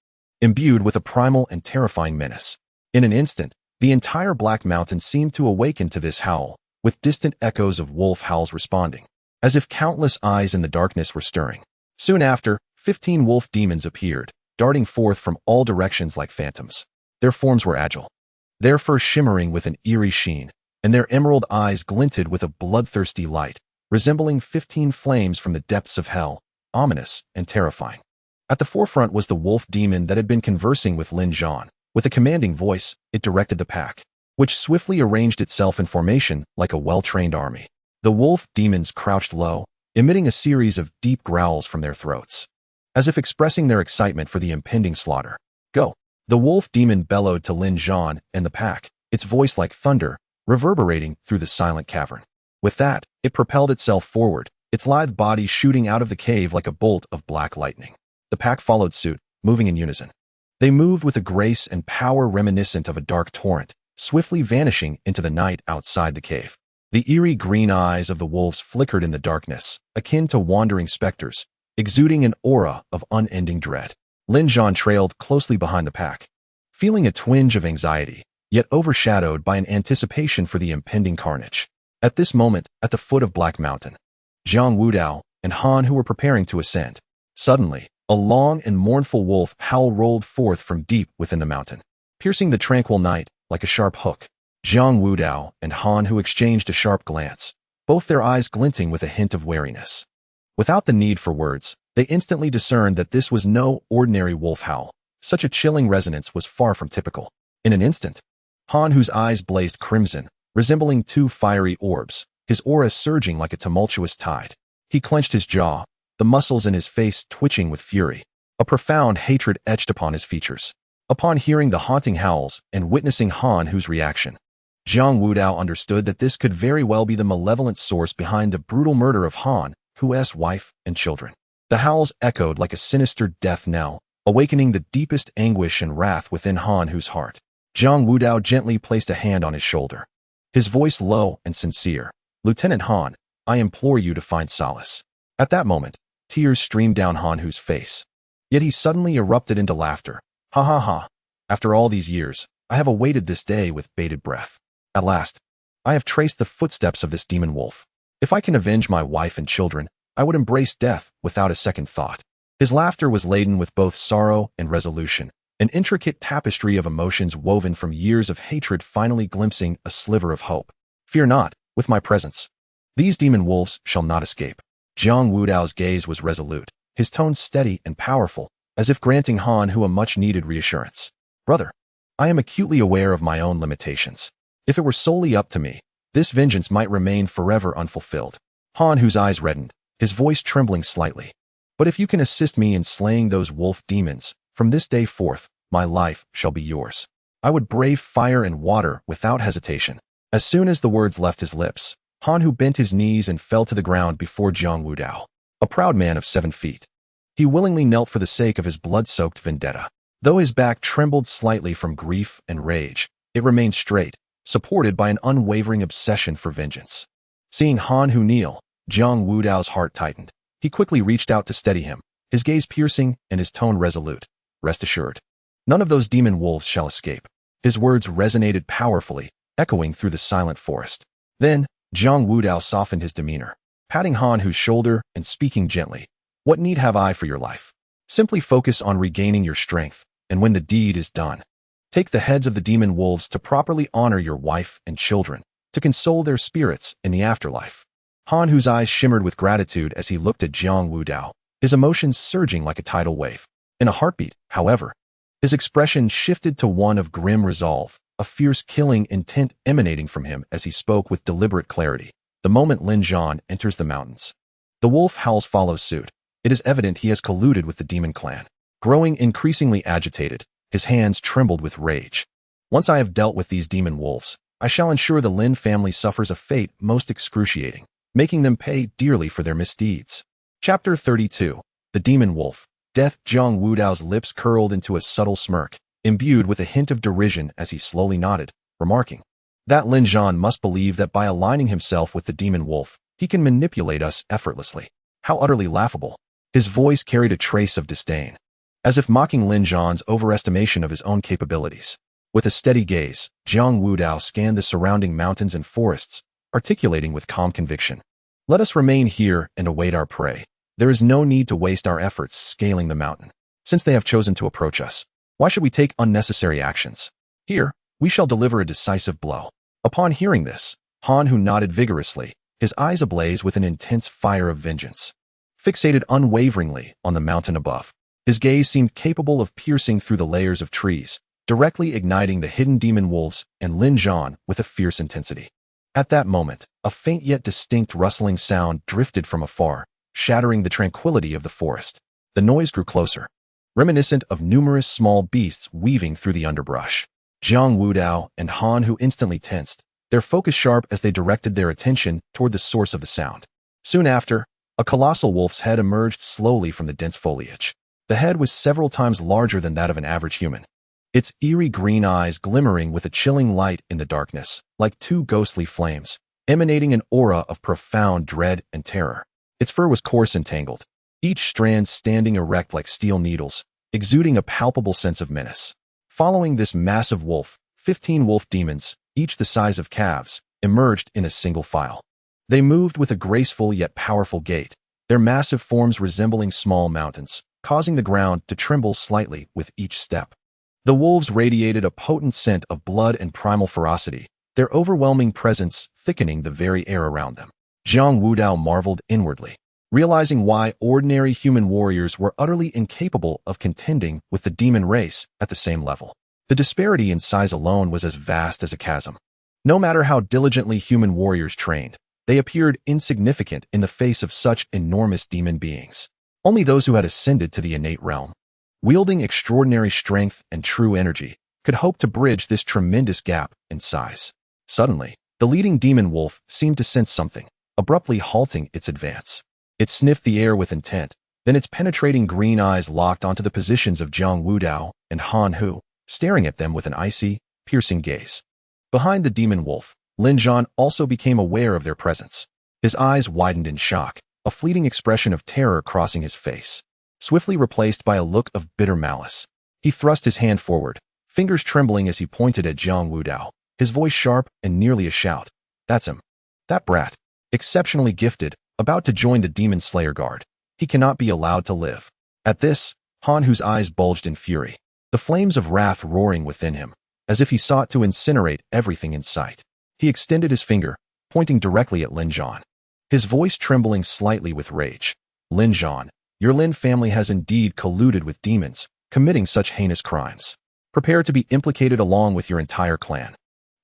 imbued with a primal and terrifying menace. In an instant, the entire Black Mountain seemed to awaken to this howl, with distant echoes of wolf howls responding, as if countless eyes in the darkness were stirring. Soon after, 15 wolf demons appeared, darting forth from all directions like phantoms. Their forms were agile, their fur shimmering with an eerie sheen, and their emerald eyes glinted with a bloodthirsty light, resembling 15 flames from the depths of hell, ominous and terrifying. At the forefront was the wolf demon that had been conversing with Lin Zhan. With a commanding voice, it directed the pack, which swiftly arranged itself in formation like a well-trained army. The wolf demons crouched low, emitting a series of deep growls from their throats, as if expressing their excitement for the impending slaughter. "Go!" The wolf demon bellowed to Lin Zhan and the pack, its voice like thunder, reverberating through the silent cavern. With that, it propelled itself forward, its lithe body shooting out of the cave like a bolt of black lightning. The pack followed suit, moving in unison. They moved with a grace and power reminiscent of a dark torrent, swiftly vanishing into the night outside the cave. The eerie green eyes of the wolves flickered in the darkness, akin to wandering specters, exuding an aura of unending dread. Lin Zhan trailed closely behind the pack, feeling a twinge of anxiety, yet overshadowed by an anticipation for the impending carnage. At this moment, at the foot of Black Mountain, Jiang Wudao and Han, who were preparing to ascend. Suddenly, a long and mournful wolf howl rolled forth from deep within the mountain, piercing the tranquil night like a sharp hook. Jiang Wudao and Han, who exchanged a sharp glance, both their eyes glinting with a hint of wariness. Without the need for words, they instantly discerned that this was no ordinary wolf howl. Such a chilling resonance was far from typical. In an instant, Han, whose eyes blazed crimson, resembling two fiery orbs, his aura surging like a tumultuous tide. He clenched his jaw, the muscles in his face twitching with fury, a profound hatred etched upon his features. Upon hearing the haunting howls and witnessing Han Hu's reaction, Jiang Wudao understood that this could very well be the malevolent source behind the brutal murder of Han Hu's wife and children. The howls echoed like a sinister death knell, awakening the deepest anguish and wrath within Han Hu's heart. Jiang Wudao gently placed a hand on his shoulder, his voice low and sincere. "Lieutenant Han, I implore you to find solace." At that moment, tears streamed down Han Hu's face. Yet he suddenly erupted into laughter. Ha ha ha. After all these years, I have awaited this day with bated breath. At last, I have traced the footsteps of this demon wolf. If I can avenge my wife and children, I would embrace death without a second thought. His laughter was laden with both sorrow and resolution, an intricate tapestry of emotions woven from years of hatred finally glimpsing a sliver of hope. Fear not, with my presence. These demon wolves shall not escape. Jiang Wudao's gaze was resolute, his tone steady and powerful, as if granting Han Hu a much-needed reassurance. Brother, I am acutely aware of my own limitations. If it were solely up to me, this vengeance might remain forever unfulfilled. Han Hu's eyes reddened, his voice trembling slightly. But if you can assist me in slaying those wolf demons, from this day forth, my life shall be yours. I would brave fire and water without hesitation. As soon as the words left his lips, Han Hu bent his knees and fell to the ground before Jiang Wudao, a proud man of 7 feet. He willingly knelt for the sake of his blood-soaked vendetta. Though his back trembled slightly from grief and rage, it remained straight, supported by an unwavering obsession for vengeance. Seeing Han Hu kneel, Jiang Wudao's heart tightened. He quickly reached out to steady him, his gaze piercing and his tone resolute. Rest assured, none of those demon wolves shall escape. His words resonated powerfully, echoing through the silent forest. Then, Jiang Wudao softened his demeanor, patting Han Hu's shoulder and speaking gently. What need have I for your life? Simply focus on regaining your strength, and when the deed is done, take the heads of the demon wolves to properly honor your wife and children, to console their spirits in the afterlife. Han Hu's eyes shimmered with gratitude as he looked at Jiang Wudao, his emotions surging like a tidal wave. In a heartbeat, however, his expression shifted to one of grim resolve, a fierce killing intent emanating from him as he spoke with deliberate clarity. The moment Lin Zhan enters the mountains, the wolf howls follows suit. It is evident he has colluded with the demon clan. Growing increasingly agitated, his hands trembled with rage. Once I have dealt with these demon wolves, I shall ensure the Lin family suffers a fate most excruciating, making them pay dearly for their misdeeds. Chapter 32. The Demon Wolf. Death. Jiang Wudao's lips curled into a subtle smirk, imbued with a hint of derision as he slowly nodded, remarking, that Lin Zhan must believe that by aligning himself with the demon wolf, he can manipulate us effortlessly. How utterly laughable. His voice carried a trace of disdain, as if mocking Lin Zhan's overestimation of his own capabilities. With a steady gaze, Jiang Wudao scanned the surrounding mountains and forests, articulating with calm conviction. Let us remain here and await our prey. There is no need to waste our efforts scaling the mountain. Since they have chosen to approach us, why should we take unnecessary actions? Here, we shall deliver a decisive blow. Upon hearing this, Han Hu nodded vigorously, his eyes ablaze with an intense fire of vengeance. Fixated unwaveringly on the mountain above, his gaze seemed capable of piercing through the layers of trees, directly igniting the hidden demon wolves and Lin Zhan with a fierce intensity. At that moment, a faint yet distinct rustling sound drifted from afar, shattering the tranquility of the forest. The noise grew closer, reminiscent of numerous small beasts weaving through the underbrush. Jiang Wudao and Han Hu instantly tensed, their focus sharp as they directed their attention toward the source of the sound. Soon after, a colossal wolf's head emerged slowly from the dense foliage. The head was several times larger than that of an average human, its eerie green eyes glimmering with a chilling light in the darkness, like 2 ghostly flames, emanating an aura of profound dread and terror. Its fur was coarse and tangled, each strand standing erect like steel needles, exuding a palpable sense of menace. Following this massive wolf, 15 wolf demons, each the size of calves, emerged in a single file. They moved with a graceful yet powerful gait, their massive forms resembling small mountains, causing the ground to tremble slightly with each step. The wolves radiated a potent scent of blood and primal ferocity, their overwhelming presence thickening the very air around them. Jiang Wudao marveled inwardly, realizing why ordinary human warriors were utterly incapable of contending with the demon race at the same level. The disparity in size alone was as vast as a chasm. No matter how diligently human warriors trained, they appeared insignificant in the face of such enormous demon beings. Only those who had ascended to the innate realm, wielding extraordinary strength and true energy, could hope to bridge this tremendous gap in size. Suddenly, the leading demon wolf seemed to sense something, abruptly halting its advance. It sniffed the air with intent, then its penetrating green eyes locked onto the positions of Jiang Wudao and Han Hu, staring at them with an icy, piercing gaze. Behind the demon wolf, Lin Zhan also became aware of their presence. His eyes widened in shock, a fleeting expression of terror crossing his face. swiftly replaced by a look of bitter malice. He thrust his hand forward, fingers trembling as he pointed at Jiang Wudao, his voice sharp and nearly a shout. That's him. That brat. Exceptionally gifted, about to join the Demon Slayer Guard. He cannot be allowed to live. At this, Han Hu's eyes bulged in fury, the flames of wrath roaring within him, as if he sought to incinerate everything in sight. He extended his finger, pointing directly at Lin Zhan, his voice trembling slightly with rage. Lin Zhan, your Lin family has indeed colluded with demons, committing such heinous crimes. Prepare to be implicated along with your entire clan.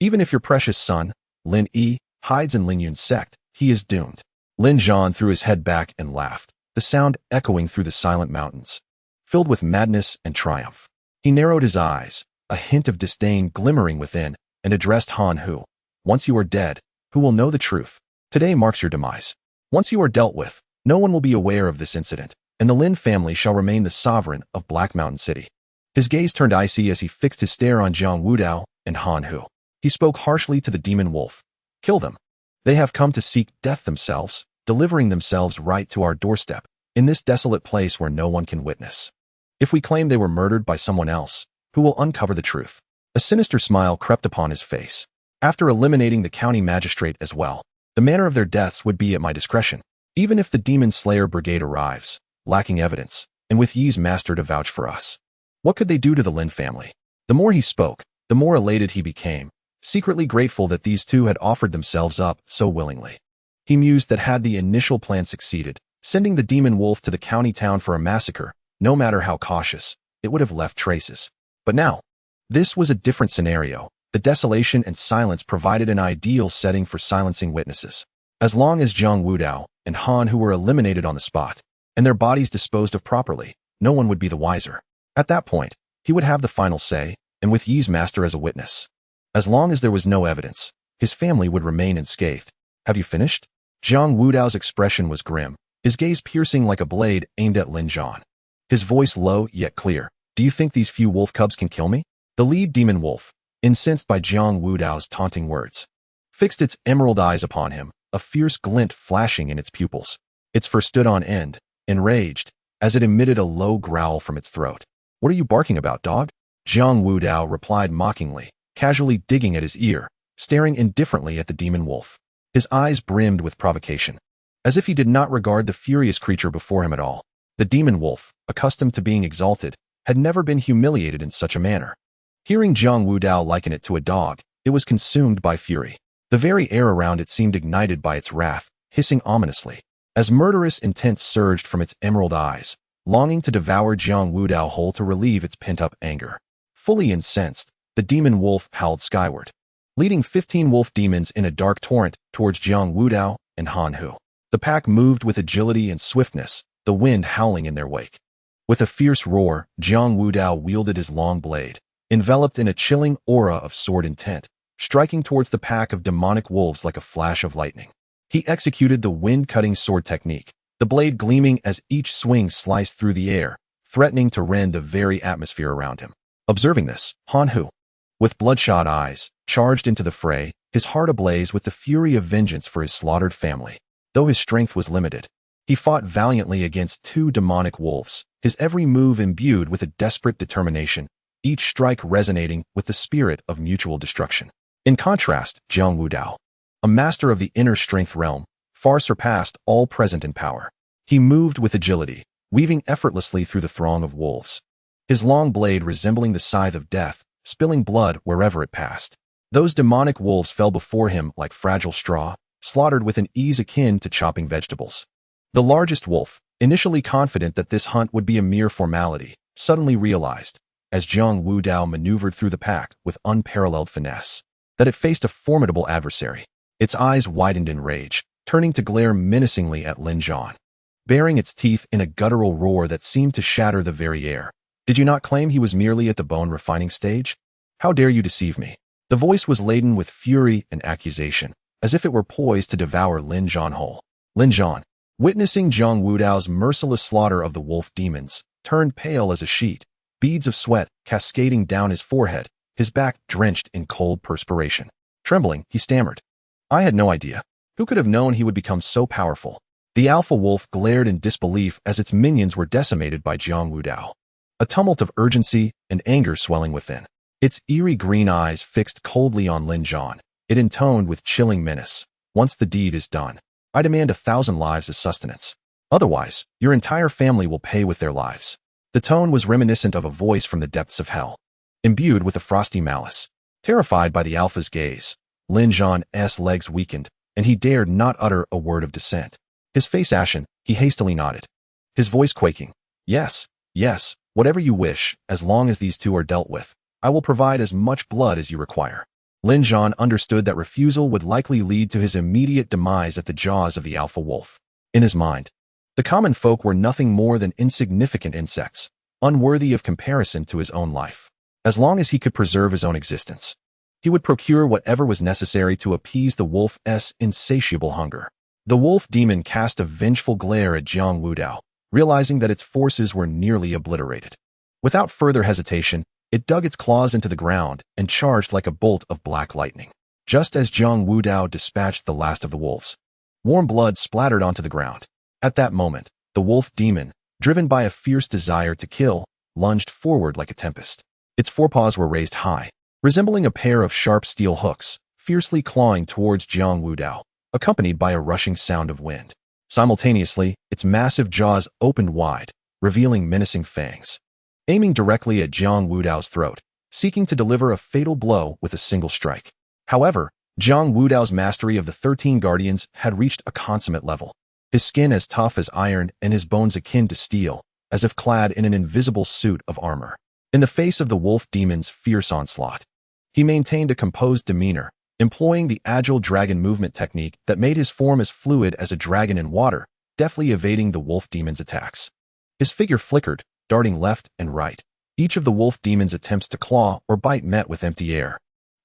Even if your precious son, Lin Yi, hides in Lin Yun's sect, he is doomed. Lin Zhan threw his head back and laughed, the sound echoing through the silent mountains, filled with madness and triumph. He narrowed his eyes, a hint of disdain glimmering within, and addressed Han Hu. Once you are dead, who will know the truth? Today marks your demise. Once you are dealt with, no one will be aware of this incident, and the Lin family shall remain the sovereign of Black Mountain City. His gaze turned icy as he fixed his stare on Jiang Wudao and Han Hu. He spoke harshly to the demon wolf. Kill them. They have come to seek death themselves, delivering themselves right to our doorstep, in this desolate place where no one can witness. If we claim they were murdered by someone else, who will uncover the truth? A sinister smile crept upon his face. After eliminating the county magistrate as well, the manner of their deaths would be at my discretion. Even if the Demon Slayer Brigade arrives, lacking evidence, and with Yi's master to vouch for us, what could they do to the Lin family? The more he spoke, the more elated he became, secretly grateful that these two had offered themselves up so willingly. He mused that had the initial plan succeeded, sending the demon wolf to the county town for a massacre, no matter how cautious, it would have left traces. But now, this was a different scenario. The desolation and silence provided an ideal setting for silencing witnesses. As long as Jiang Wudao and Han Hu were eliminated on the spot, and their bodies disposed of properly, no one would be the wiser. At that point, he would have the final say, and with Yi's master as a witness. As long as there was no evidence, his family would remain unscathed. Have you finished? Jiang Wudao's expression was grim, his gaze piercing like a blade aimed at Lin Zhan. His voice low yet clear. Do you think these few wolf cubs can kill me? The lead demon wolf, incensed by Jiang Wudao's taunting words, fixed its emerald eyes upon him, a fierce glint flashing in its pupils. Its fur stood on end, enraged, as it emitted a low growl from its throat. What are you barking about, dog? Jiang Wudao replied mockingly, casually digging at his ear, staring indifferently at the demon wolf. His eyes brimmed with provocation, as if he did not regard the furious creature before him at all. The demon wolf, accustomed to being exalted, had never been humiliated in such a manner. Hearing Jiang Wudao liken it to a dog, it was consumed by fury. The very air around it seemed ignited by its wrath, hissing ominously, as murderous intent surged from its emerald eyes, longing to devour Jiang Wudao whole to relieve its pent-up anger. Fully incensed, the demon wolf howled skyward, leading 15 wolf demons in a dark torrent towards Jiang Wudao and Han Hu. The pack moved with agility and swiftness, the wind howling in their wake. With a fierce roar, Jiang Wudao wielded his long blade, enveloped in a chilling aura of sword intent, striking towards the pack of demonic wolves like a flash of lightning. He executed the wind-cutting sword technique, the blade gleaming as each swing sliced through the air, threatening to rend the very atmosphere around him. Observing this, Han Hu, with bloodshot eyes, charged into the fray, his heart ablaze with the fury of vengeance for his slaughtered family. Though his strength was limited, he fought valiantly against two demonic wolves, his every move imbued with a desperate determination, each strike resonating with the spirit of mutual destruction. In contrast, Jiang Wudao, a master of the inner strength realm, far surpassed all present in power. He moved with agility, weaving effortlessly through the throng of wolves, his long blade resembling the scythe of death, spilling blood wherever it passed. Those demonic wolves fell before him like fragile straw, slaughtered with an ease akin to chopping vegetables. The largest wolf, initially confident that this hunt would be a mere formality, suddenly realized, as Jiang Wudao maneuvered through the pack with unparalleled finesse, that it faced a formidable adversary. Its eyes widened in rage, turning to glare menacingly at Lin Zhan, baring its teeth in a guttural roar that seemed to shatter the very air. Did you not claim he was merely at the bone refining stage? How dare you deceive me? The voice was laden with fury and accusation, as if it were poised to devour Lin Zhan whole. Lin Zhan, witnessing Jiang Wudao's merciless slaughter of the wolf demons, turned pale as a sheet, beads of sweat cascading down his forehead, his back drenched in cold perspiration. Trembling, he stammered, I had no idea. Who could have known he would become so powerful? The alpha wolf glared in disbelief as its minions were decimated by Jiang Wudao. A tumult of urgency and anger swelling within. Its eerie green eyes fixed coldly on Lin Zhan. It intoned with chilling menace. Once the deed is done, I demand 1,000 lives as sustenance. Otherwise, your entire family will pay with their lives. The tone was reminiscent of a voice from the depths of hell. Imbued with a frosty malice. Terrified by the alpha's gaze, Lin Zhan's legs weakened, and he dared not utter a word of dissent. His face ashen, he hastily nodded. His voice quaking. Yes, yes, whatever you wish, as long as these two are dealt with. I will provide as much blood as you require. Lin Zhan understood that refusal would likely lead to his immediate demise at the jaws of the alpha wolf. In his mind, the common folk were nothing more than insignificant insects, unworthy of comparison to his own life. As long as he could preserve his own existence, he would procure whatever was necessary to appease the wolf's insatiable hunger. The wolf demon cast a vengeful glare at Jiang Wudao, realizing that its forces were nearly obliterated. Without further hesitation, it dug its claws into the ground and charged like a bolt of black lightning. Just as Jiang Wudao dispatched the last of the wolves, warm blood splattered onto the ground. At that moment, the wolf demon, driven by a fierce desire to kill, lunged forward like a tempest. Its forepaws were raised high, resembling a pair of sharp steel hooks, fiercely clawing towards Jiang Wudao, accompanied by a rushing sound of wind. Simultaneously, its massive jaws opened wide, revealing menacing fangs. Aiming directly at Jiang Wudao's throat, seeking to deliver a fatal blow with a single strike. However, Jiang Wudao's mastery of the 13 guardians had reached a consummate level. His skin as tough as iron and his bones akin to steel, as if clad in an invisible suit of armor. In the face of the wolf demon's fierce onslaught, he maintained a composed demeanor, employing the agile dragon movement technique that made his form as fluid as a dragon in water, deftly evading the wolf demon's attacks. His figure flickered, darting left and right. Each of the wolf demon's attempts to claw or bite met with empty air.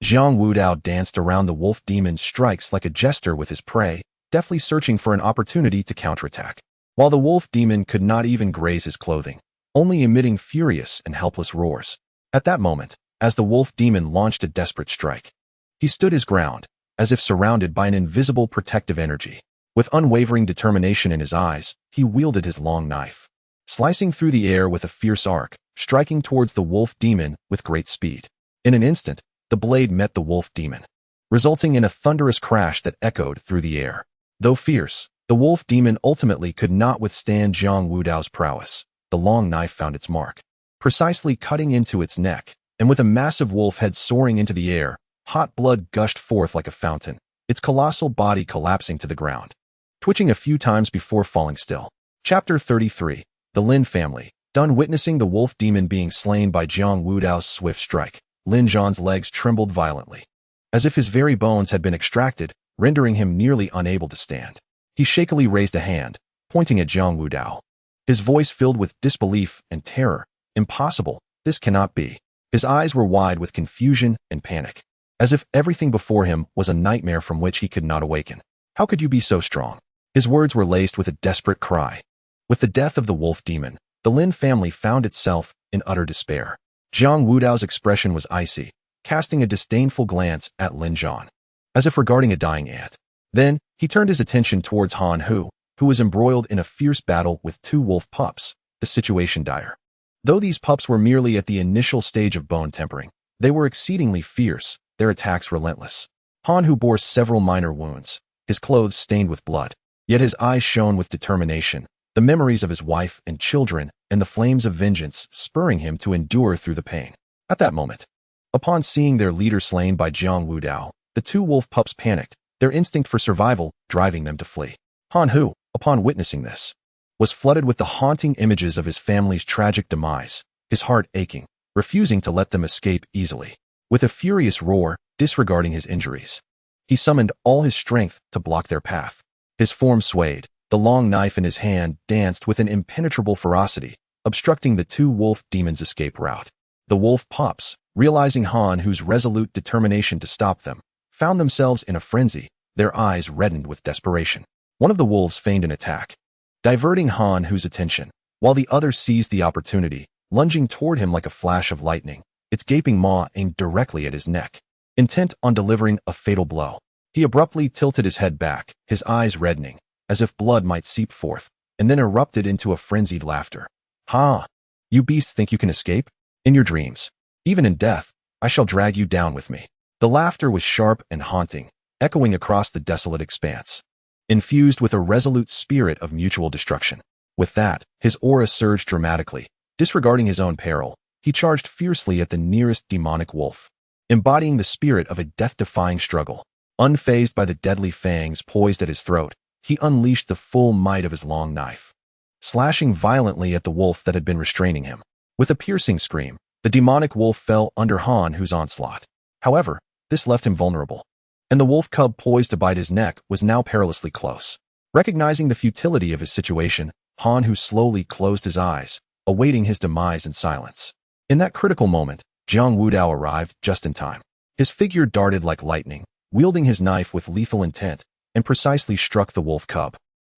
Jiang Wudao danced around the wolf demon's strikes like a jester with his prey, deftly searching for an opportunity to counterattack. While the wolf demon could not even graze his clothing, only emitting furious and helpless roars. At that moment, as the wolf demon launched a desperate strike, he stood his ground, as if surrounded by an invisible protective energy. With unwavering determination in his eyes, he wielded his long knife, slicing through the air with a fierce arc, striking towards the wolf demon with great speed. In an instant, the blade met the wolf demon, resulting in a thunderous crash that echoed through the air. Though fierce, the wolf demon ultimately could not withstand Jiang Wudao's prowess. The long knife found its mark, precisely cutting into its neck, and with a massive wolf head soaring into the air, hot blood gushed forth like a fountain, its colossal body collapsing to the ground, twitching a few times before falling still. Chapter 33. The Lin family. Done witnessing the wolf demon being slain by Jiang Wudao's swift strike, Lin Zhan's legs trembled violently, as if his very bones had been extracted, rendering him nearly unable to stand. He shakily raised a hand, pointing at Jiang Wudao. His voice filled with disbelief and terror. Impossible, this cannot be. His eyes were wide with confusion and panic, as if everything before him was a nightmare from which he could not awaken. How could you be so strong? His words were laced with a desperate cry. With the death of the wolf demon, the Lin family found itself in utter despair. Jiang Wudao's expression was icy, casting a disdainful glance at Lin Zhan, as if regarding a dying ant. Then, he turned his attention towards Han Hu, who was embroiled in a fierce battle with 2 wolf pups, the situation dire. Though these pups were merely at the initial stage of bone tempering, they were exceedingly fierce, their attacks relentless. Han Hu bore several minor wounds, his clothes stained with blood, yet his eyes shone with determination, the memories of his wife and children and the flames of vengeance spurring him to endure through the pain. At that moment, upon seeing their leader slain by Jiang Wudao, the 2 wolf pups panicked, their instinct for survival driving them to flee. Han Hu, upon witnessing this, was flooded with the haunting images of his family's tragic demise, his heart aching, refusing to let them escape easily. With a furious roar, disregarding his injuries, he summoned all his strength to block their path. His form swayed, the long knife in his hand danced with an impenetrable ferocity, obstructing the 2 wolf demons' escape route. The wolf pups, realizing Han Hu's resolute determination to stop them, found themselves in a frenzy, their eyes reddened with desperation. One of the wolves feigned an attack, diverting Han Hu's attention, while the other seized the opportunity, lunging toward him like a flash of lightning, its gaping maw aimed directly at his neck. Intent on delivering a fatal blow, he abruptly tilted his head back, his eyes reddening, as if blood might seep forth, and then erupted into a frenzied laughter. Ha! You beasts think you can escape? In your dreams. Even in death, I shall drag you down with me. The laughter was sharp and haunting, echoing across the desolate expanse, infused with a resolute spirit of mutual destruction. With that, his aura surged dramatically. Disregarding his own peril, he charged fiercely at the nearest demonic wolf, embodying the spirit of a death-defying struggle. Unfazed by the deadly fangs poised at his throat, he unleashed the full might of his long knife, slashing violently at the wolf that had been restraining him. With a piercing scream, the demonic wolf fell under Han Hu's onslaught. However, this left him vulnerable, and the wolf cub poised to bite his neck was now perilously close. Recognizing the futility of his situation, Han Hu slowly closed his eyes, awaiting his demise in silence. In that critical moment, Jiang Wudao arrived just in time. His figure darted like lightning, wielding his knife with lethal intent, and precisely struck the wolf cub.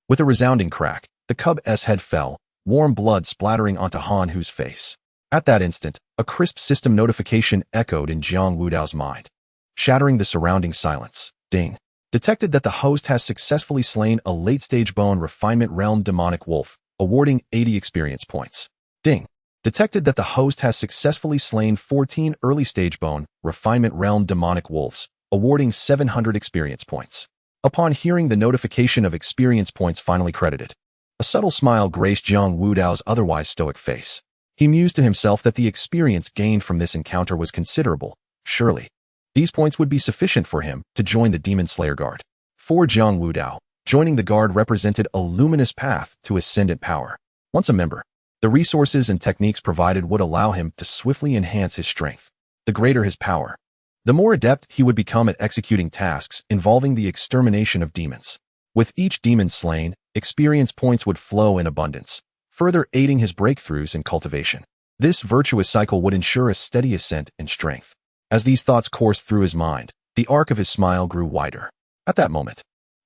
With a resounding crack, the cub's head fell, warm blood splattering onto Han Hu's face. At that instant, a crisp system notification echoed in Jiang Wudao's mind, shattering the surrounding silence. Ding. Detected that the host has successfully slain a late-stage bone refinement realm demonic wolf, awarding 80 experience points. Ding. Detected that the host has successfully slain 14 early-stage bone refinement realm demonic wolves, awarding 700 experience points. Upon hearing the notification of experience points finally credited, a subtle smile graced Jiang Wudao's otherwise stoic face. He mused to himself that the experience gained from this encounter was considerable. Surely, these points would be sufficient for him to join the Demon Slayer Guard. For Jiang Wudao, joining the Guard represented a luminous path to ascendant power. Once a member, the resources and techniques provided would allow him to swiftly enhance his strength. The greater his power, the more adept he would become at executing tasks involving the extermination of demons. With each demon slain, experience points would flow in abundance, further aiding his breakthroughs in cultivation. This virtuous cycle would ensure a steady ascent in strength. As these thoughts coursed through his mind, the arc of his smile grew wider. At that moment,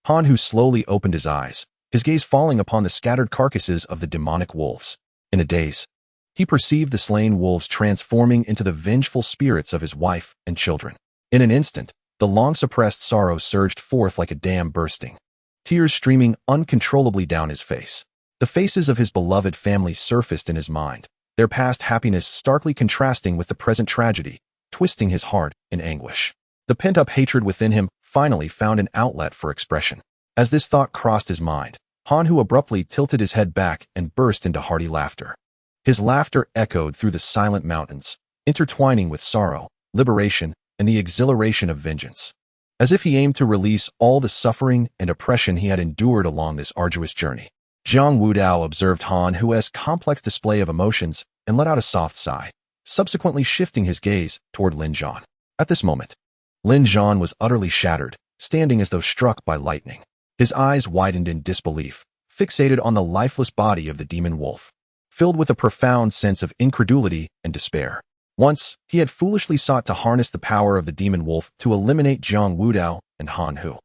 Han Hu slowly opened his eyes, his gaze falling upon the scattered carcasses of the demonic wolves. In a daze, he perceived the slain wolves transforming into the vengeful spirits of his wife and children. In an instant, the long-suppressed sorrow surged forth like a dam bursting, tears streaming uncontrollably down his face. The faces of his beloved family surfaced in his mind, their past happiness starkly contrasting with the present tragedy, twisting his heart in anguish. The pent-up hatred within him finally found an outlet for expression. As this thought crossed his mind, Han Hu abruptly tilted his head back and burst into hearty laughter. His laughter echoed through the silent mountains, intertwining with sorrow, liberation, and the exhilaration of vengeance, as if he aimed to release all the suffering and oppression he had endured along this arduous journey. Jiang Wudao observed Han Hu's complex display of emotions and let out a soft sigh, subsequently shifting his gaze toward Lin Zhan. At this moment, Lin Zhan was utterly shattered, standing as though struck by lightning. His eyes widened in disbelief, fixated on the lifeless body of the demon wolf, filled with a profound sense of incredulity and despair. Once, he had foolishly sought to harness the power of the demon wolf to eliminate Jiang Wudao and Han Hu,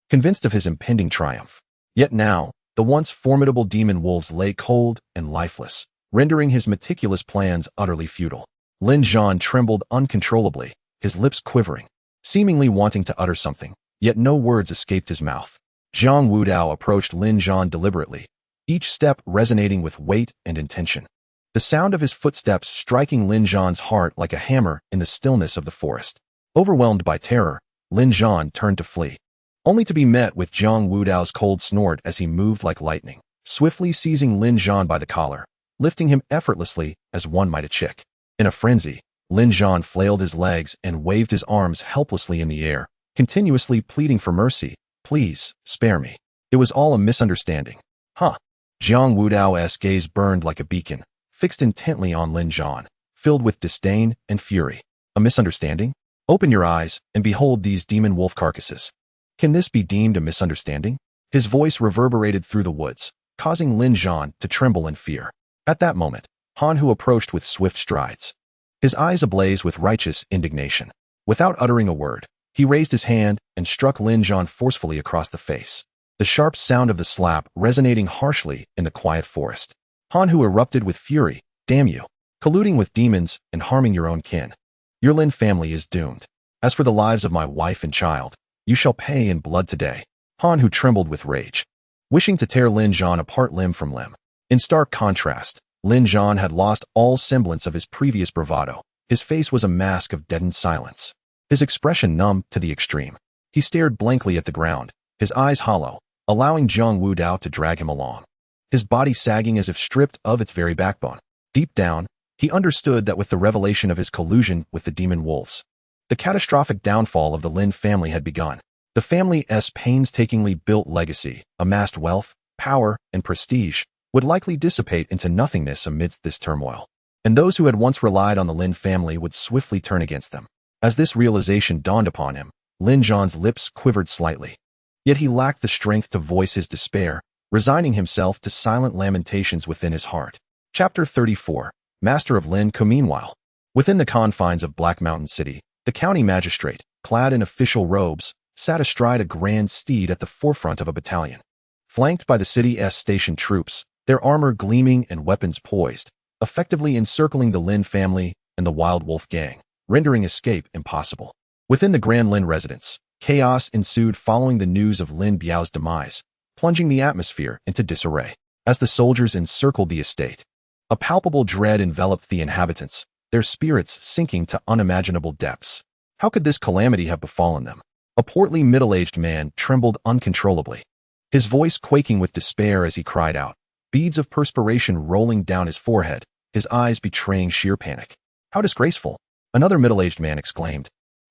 convinced of his impending triumph. Yet now, the once formidable demon wolves lay cold and lifeless, rendering his meticulous plans utterly futile. Lin Zhan trembled uncontrollably, his lips quivering, seemingly wanting to utter something, yet no words escaped his mouth. Jiang Wudao approached Lin Zhan deliberately, each step resonating with weight and intention, the sound of his footsteps striking Lin Zhan's heart like a hammer in the stillness of the forest. Overwhelmed by terror, Lin Zhan turned to flee, only to be met with Jiang Wudao's cold snort as he moved like lightning, swiftly seizing Lin Zhan by the collar, lifting him effortlessly as one might a chick. In a frenzy, Lin Zhan flailed his legs and waved his arms helplessly in the air, continuously pleading for mercy. Please, spare me. It was all a misunderstanding. Huh. Jiang Wudao's gaze burned like a beacon, fixed intently on Lin Zhan, filled with disdain and fury. A misunderstanding? Open your eyes and behold these demon wolf carcasses. Can this be deemed a misunderstanding? His voice reverberated through the woods, causing Lin Zhan to tremble in fear. At that moment, Han Hu approached with swift strides, his eyes ablaze with righteous indignation. Without uttering a word, he raised his hand and struck Lin Zhan forcefully across the face, the sharp sound of the slap resonating harshly in the quiet forest. Han Hu erupted with fury. Damn you, colluding with demons and harming your own kin. Your Lin family is doomed. As for the lives of my wife and child, you shall pay in blood today. Han Hu trembled with rage. wishing to tear Lin Zhan apart limb from limb. In stark contrast, Lin Zhan had lost all semblance of his previous bravado. His face was a mask of deadened silence, his expression numb to the extreme. He stared blankly at the ground, his eyes hollow, allowing Jiang Wudao to drag him along, his body sagging as if stripped of its very backbone. Deep down, he understood that with the revelation of his collusion with the demon wolves, the catastrophic downfall of the Lin family had begun. The family's painstakingly built legacy, amassed wealth, power, and prestige, would likely dissipate into nothingness amidst this turmoil. And those who had once relied on the Lin family would swiftly turn against them. As this realization dawned upon him, Lin Zhan's lips quivered slightly. Yet he lacked the strength to voice his despair, resigning himself to silent lamentations within his heart. Chapter 34. Master of Lin Ku. Meanwhile, within the confines of Black Mountain City, the county magistrate, clad in official robes, sat astride a grand steed at the forefront of a battalion. Flanked by the city's stationed troops, their armor gleaming and weapons poised, effectively encircling the Lin family and the Wild Wolf gang, rendering escape impossible. Within the Grand Lin residence, chaos ensued following the news of Lin Biao's demise, plunging the atmosphere into disarray. As the soldiers encircled the estate, a palpable dread enveloped the inhabitants, their spirits sinking to unimaginable depths. How could this calamity have befallen them? A portly middle-aged man trembled uncontrollably, his voice quaking with despair as he cried out, beads of perspiration rolling down his forehead, his eyes betraying sheer panic. How disgraceful! Another middle-aged man exclaimed,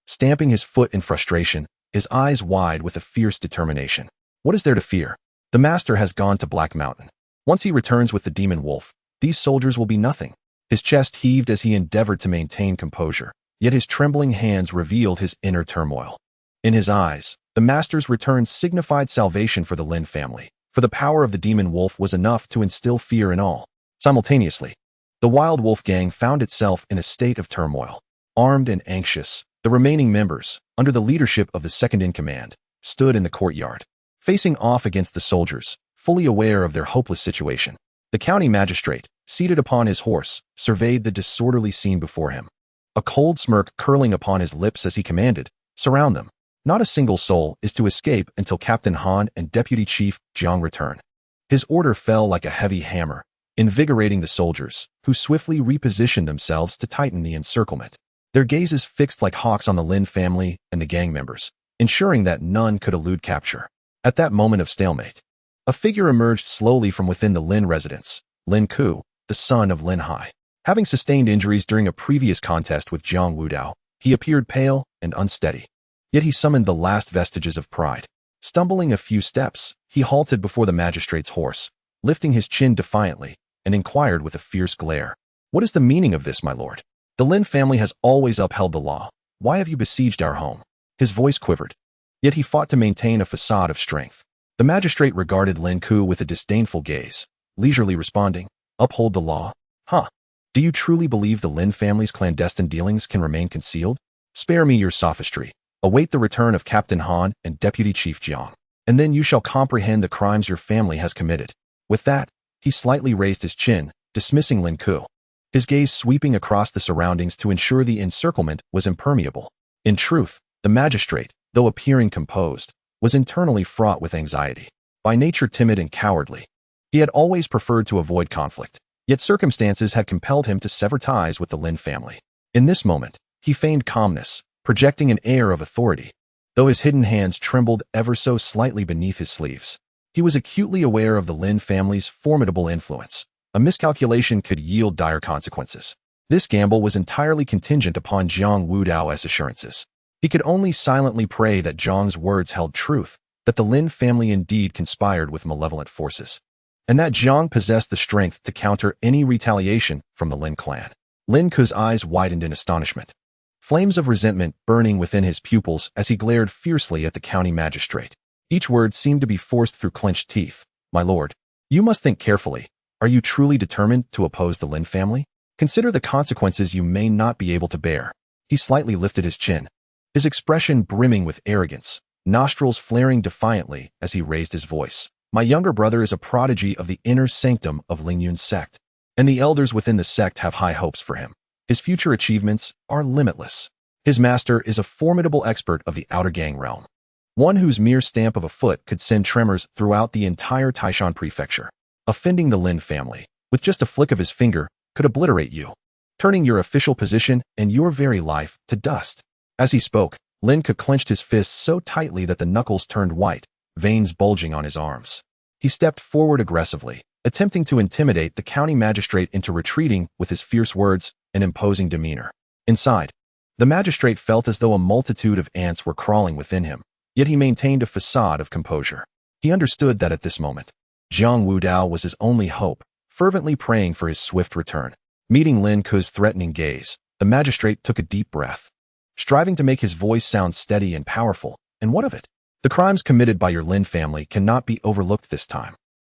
stamping his foot in frustration, his eyes wide with a fierce determination. What is there to fear? The master has gone to Black Mountain. Once he returns with the demon wolf, these soldiers will be nothing. His chest heaved as he endeavored to maintain composure, yet his trembling hands revealed his inner turmoil. In his eyes, the master's return signified salvation for the Lin family, for the power of the demon wolf was enough to instill fear in all. Simultaneously, the Wild Wolf gang found itself in a state of turmoil. Armed and anxious, the remaining members, under the leadership of the second-in-command, stood in the courtyard, facing off against the soldiers, fully aware of their hopeless situation. The county magistrate, seated upon his horse, surveyed the disorderly scene before him, a cold smirk curling upon his lips as he commanded, "Surround them. Not a single soul is to escape until Captain Han and Deputy Chief Jiang return." His order fell like a heavy hammer, invigorating the soldiers, who swiftly repositioned themselves to tighten the encirclement, their gazes fixed like hawks on the Lin family and the gang members, ensuring that none could elude capture. At that moment of stalemate, a figure emerged slowly from within the Lin residence, Lin Ku, the son of Lin Hai. Having sustained injuries during a previous contest with Jiang Wudao, he appeared pale and unsteady. Yet he summoned the last vestiges of pride. Stumbling a few steps, he halted before the magistrate's horse, lifting his chin defiantly, and inquired with a fierce glare, "What is the meaning of this, my lord? The Lin family has always upheld the law. Why have you besieged our home?" His voice quivered, yet he fought to maintain a facade of strength. The magistrate regarded Lin Ku with a disdainful gaze, leisurely responding, "Uphold the law? Huh? Do you truly believe the Lin family's clandestine dealings can remain concealed? Spare me your sophistry. Await the return of Captain Han and Deputy Chief Jiang, and then you shall comprehend the crimes your family has committed." With that, he slightly raised his chin, dismissing Lin Ku, his gaze sweeping across the surroundings to ensure the encirclement was impermeable. In truth, the magistrate, though appearing composed, was internally fraught with anxiety. By nature timid and cowardly, he had always preferred to avoid conflict, yet circumstances had compelled him to sever ties with the Lin family. In this moment, he feigned calmness, projecting an air of authority, though his hidden hands trembled ever so slightly beneath his sleeves. He was acutely aware of the Lin family's formidable influence. A miscalculation could yield dire consequences. This gamble was entirely contingent upon Jiang Wudao's assurances. He could only silently pray that Jiang's words held truth, that the Lin family indeed conspired with malevolent forces, and that Jiang possessed the strength to counter any retaliation from the Lin clan. Lin Ku's eyes widened in astonishment, flames of resentment burning within his pupils as he glared fiercely at the county magistrate. Each word seemed to be forced through clenched teeth. "My lord, you must think carefully. Are you truly determined to oppose the Lin family? Consider the consequences you may not be able to bear." He slightly lifted his chin, his expression brimming with arrogance, nostrils flaring defiantly as he raised his voice. "My younger brother is a prodigy of the inner sanctum of Lingyun's sect, and the elders within the sect have high hopes for him. His future achievements are limitless. His master is a formidable expert of the outer gang realm. one whose mere stamp of a foot could send tremors throughout the entire Taishan prefecture. Offending the Lin family, with just a flick of his finger, could obliterate you, turning your official position and your very life to dust. As he spoke, Lin Ke clenched his fists so tightly that the knuckles turned white, veins bulging on his arms. He stepped forward aggressively, attempting to intimidate the county magistrate into retreating with his fierce words and imposing demeanor. Inside, the magistrate felt as though a multitude of ants were crawling within him, yet he maintained a facade of composure. He understood that at this moment, Jiang Wudao was his only hope, fervently praying for his swift return. Meeting Lin Ke's threatening gaze, the magistrate took a deep breath, striving to make his voice sound steady and powerful. And what of it? The crimes committed by your Lin family cannot be overlooked this time.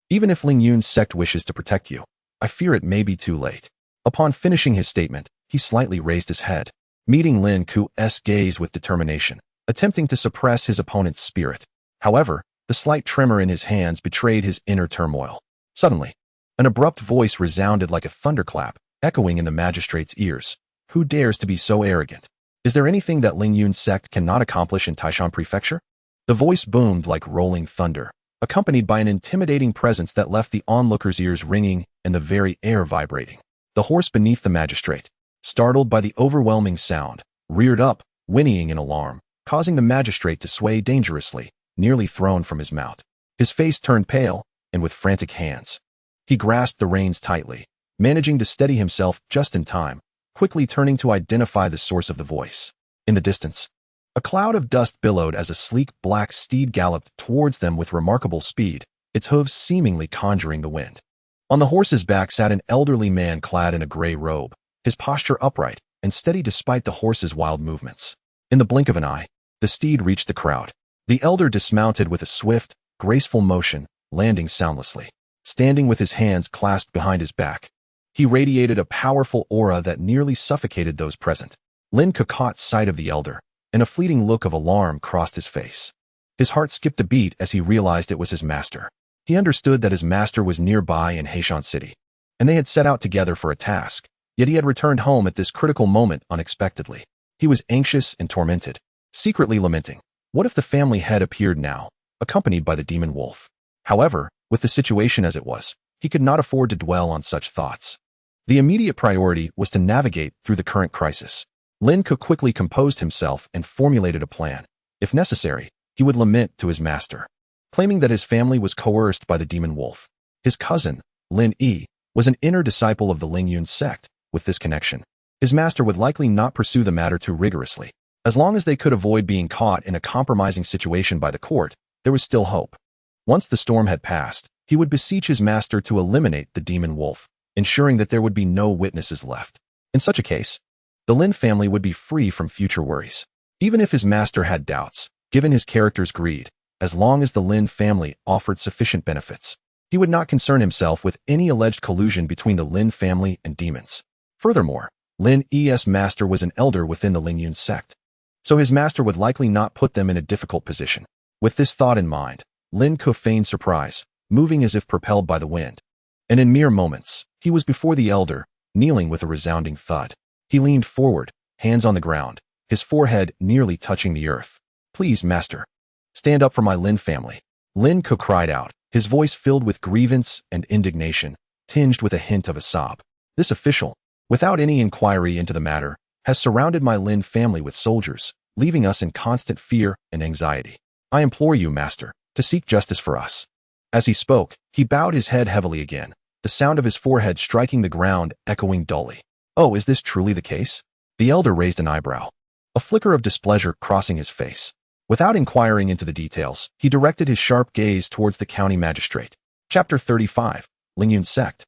Even if Ling Yun's sect wishes to protect you, I fear it may be too late. Upon finishing his statement, he slightly raised his head, meeting Lin Ke's gaze with determination, attempting to suppress his opponent's spirit. However, the slight tremor in his hands betrayed his inner turmoil. Suddenly, an abrupt voice resounded like a thunderclap, echoing in the magistrate's ears. Who dares to be so arrogant? Is there anything that Ling Yun's sect cannot accomplish in Taishan Prefecture? The voice boomed like rolling thunder, accompanied by an intimidating presence that left the onlookers' ears ringing and the very air vibrating. The horse beneath the magistrate, startled by the overwhelming sound, reared up, whinnying in alarm, causing the magistrate to sway dangerously, nearly thrown from his mount. His face turned pale, and with frantic hands, he grasped the reins tightly, managing to steady himself just in time, quickly turning to identify the source of the voice. In the distance, a cloud of dust billowed as a sleek black steed galloped towards them with remarkable speed, its hooves seemingly conjuring the wind. On the horse's back sat an elderly man clad in a gray robe, his posture upright and steady despite the horse's wild movements. In the blink of an eye, the steed reached the crowd. The elder dismounted with a swift, graceful motion, landing soundlessly. Standing with his hands clasped behind his back, he radiated a powerful aura that nearly suffocated those present. Lin Ke caught sight of the elder, and a fleeting look of alarm crossed his face. His heart skipped a beat as he realized it was his master. He understood that his master was nearby in Heishan City, and they had set out together for a task, yet he had returned home at this critical moment unexpectedly. He was anxious and tormented, secretly lamenting. What if the family head appeared now, accompanied by the demon wolf? However, with the situation as it was, he could not afford to dwell on such thoughts. The immediate priority was to navigate through the current crisis. Lin Ke quickly composed himself and formulated a plan. If necessary, he would lament to his master, claiming that his family was coerced by the demon wolf. His cousin, Lin Yi, was an inner disciple of the Ling Yun sect. With this connection, his master would likely not pursue the matter too rigorously. As long as they could avoid being caught in a compromising situation by the court, there was still hope. Once the storm had passed, he would beseech his master to eliminate the demon wolf, ensuring that there would be no witnesses left. In such a case, the Lin family would be free from future worries. Even if his master had doubts, given his character's greed, as long as the Lin family offered sufficient benefits, he would not concern himself with any alleged collusion between the Lin family and demons. Furthermore, Lin Yi's master was an elder within the Ling Yun sect, so his master would likely not put them in a difficult position. With this thought in mind, Lin Ke feigned surprise, moving as if propelled by the wind. And in mere moments, he was before the elder, kneeling with a resounding thud. He leaned forward, hands on the ground, his forehead nearly touching the earth. Please, master, stand up for my Lin family. Lin Ke cried out, his voice filled with grievance and indignation, tinged with a hint of a sob. This official, without any inquiry into the matter, has surrounded my Lin family with soldiers, leaving us in constant fear and anxiety. I implore you, master, to seek justice for us. As he spoke, he bowed his head heavily again, the sound of his forehead striking the ground echoing dully. Oh, is this truly the case? The elder raised an eyebrow, a flicker of displeasure crossing his face. Without inquiring into the details, he directed his sharp gaze towards the county magistrate. Chapter 35, Ling Yun Sect.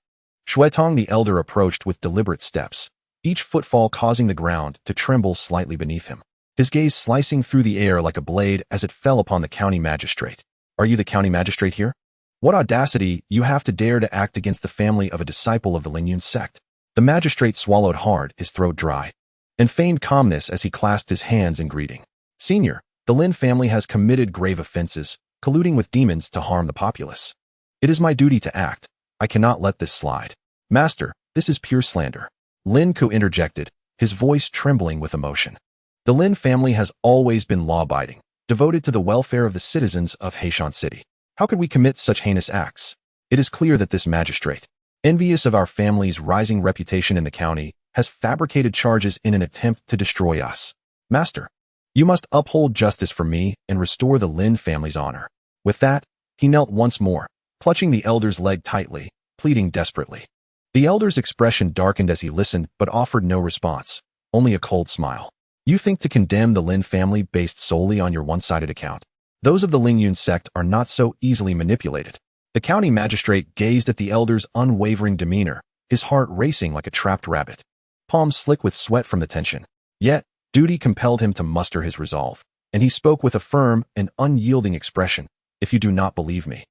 Shuetong the elder approached with deliberate steps, each footfall causing the ground to tremble slightly beneath him, his gaze slicing through the air like a blade as it fell upon the county magistrate. Are you the county magistrate here? What audacity you have to dare to act against the family of a disciple of the Ling Yun sect. The magistrate swallowed hard, his throat dry, and feigned calmness as he clasped his hands in greeting. Senior, the Lin family has committed grave offenses, colluding with demons to harm the populace. It is my duty to act. I cannot let this slide. Master, this is pure slander. Lin Ke interjected, his voice trembling with emotion. The Lin family has always been law-abiding, devoted to the welfare of the citizens of Heishan City. How could we commit such heinous acts? It is clear that this magistrate, envious of our family's rising reputation in the county, has fabricated charges in an attempt to destroy us. Master, you must uphold justice for me and restore the Lin family's honor. With that, he knelt once more, clutching the elder's leg tightly, pleading desperately. The elder's expression darkened as he listened but offered no response, only a cold smile. You think to condemn the Lin family based solely on your one-sided account? Those of the Lingyun sect are not so easily manipulated. The county magistrate gazed at the elder's unwavering demeanor, his heart racing like a trapped rabbit, palms slick with sweat from the tension. Yet, duty compelled him to muster his resolve, and he spoke with a firm and unyielding expression. If you do not believe me,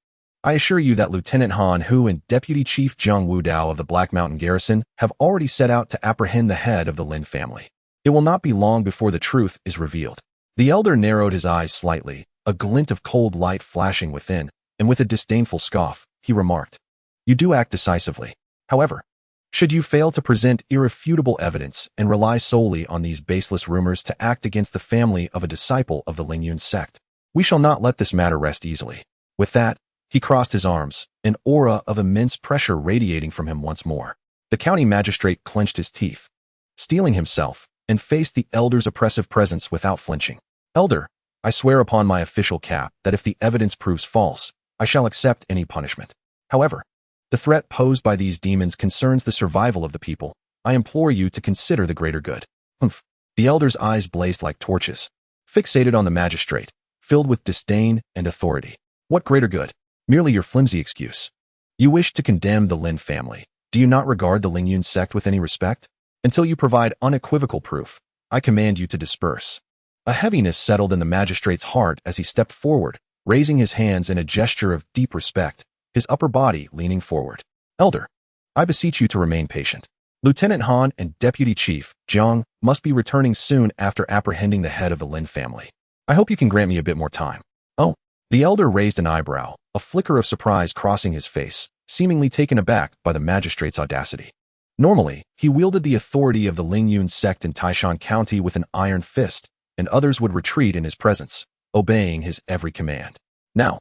I assure you that Lieutenant Han Hu and Deputy Chief Jiang Wudao of the Black Mountain Garrison have already set out to apprehend the head of the Lin family. It will not be long before the truth is revealed. The elder narrowed his eyes slightly, a glint of cold light flashing within, and with a disdainful scoff, he remarked, "You do act decisively. However, should you fail to present irrefutable evidence and rely solely on these baseless rumors to act against the family of a disciple of the Lingyun sect, we shall not let this matter rest easily." With that, he crossed his arms, an aura of immense pressure radiating from him once more. The county magistrate clenched his teeth, steeling himself, and faced the elder's oppressive presence without flinching. "Elder, I swear upon my official cap that if the evidence proves false, I shall accept any punishment. However, the threat posed by these demons concerns the survival of the people. I implore you to consider the greater good." Humph. The elder's eyes blazed like torches, fixated on the magistrate, filled with disdain and authority. "What greater good? Merely your flimsy excuse. You wish to condemn the Lin family. Do you not regard the Lingyun sect with any respect? Until you provide unequivocal proof, I command you to disperse." A heaviness settled in the magistrate's heart as he stepped forward, raising his hands in a gesture of deep respect, his upper body leaning forward. "Elder, I beseech you to remain patient. Lieutenant Han and Deputy Chief Jiang must be returning soon after apprehending the head of the Lin family. I hope you can grant me a bit more time." "Oh." The elder raised an eyebrow, a flicker of surprise crossing his face, seemingly taken aback by the magistrate's audacity. Normally, he wielded the authority of the Lingyun sect in Taishan County with an iron fist, and others would retreat in his presence, obeying his every command. Now,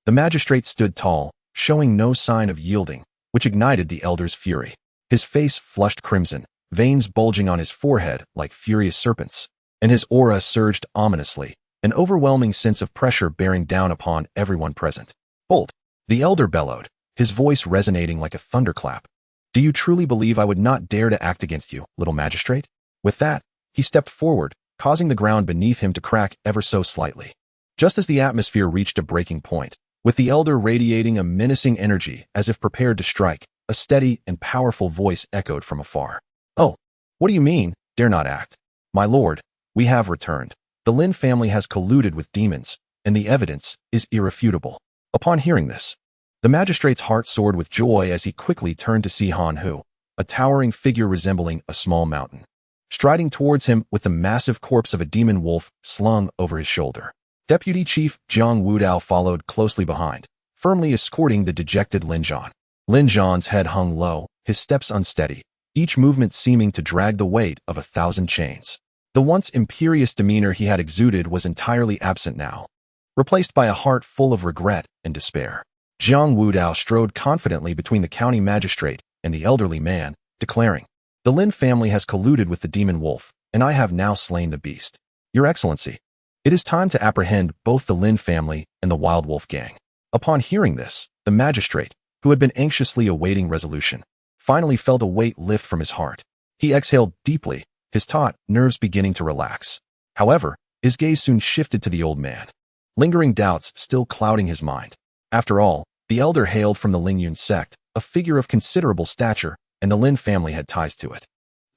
the magistrate stood tall, showing no sign of yielding, which ignited the elder's fury. His face flushed crimson, veins bulging on his forehead like furious serpents, and his aura surged ominously, an overwhelming sense of pressure bearing down upon everyone present. "Hold!" The elder bellowed, his voice resonating like a thunderclap. "Do you truly believe I would not dare to act against you, little magistrate?" With that, he stepped forward, causing the ground beneath him to crack ever so slightly. Just as the atmosphere reached a breaking point, with the elder radiating a menacing energy as if prepared to strike, a steady and powerful voice echoed from afar. "Oh, what do you mean, dare not act? My lord, we have returned. The Lin family has colluded with demons, and the evidence is irrefutable." Upon hearing this, the magistrate's heart soared with joy as he quickly turned to see Han Hu, a towering figure resembling a small mountain, striding towards him with the massive corpse of a demon wolf slung over his shoulder. Deputy Chief Jiang Wudao followed closely behind, firmly escorting the dejected Lin Zhan. Lin Zhan's head hung low, his steps unsteady, each movement seeming to drag the weight of 1,000 chains. The once imperious demeanor he had exuded was entirely absent now, replaced by a heart full of regret and despair. Jiang Wudao strode confidently between the county magistrate and the elderly man, declaring, "The Lin family has colluded with the demon wolf, and I have now slain the beast. Your Excellency, it is time to apprehend both the Lin family and the Wild Wolf gang." Upon hearing this, the magistrate, who had been anxiously awaiting resolution, finally felt a weight lift from his heart. He exhaled deeply, his taut nerves beginning to relax. However, his gaze soon shifted to the old man, lingering doubts still clouding his mind. After all, the elder hailed from the Lingyun sect, a figure of considerable stature, and the Lin family had ties to it.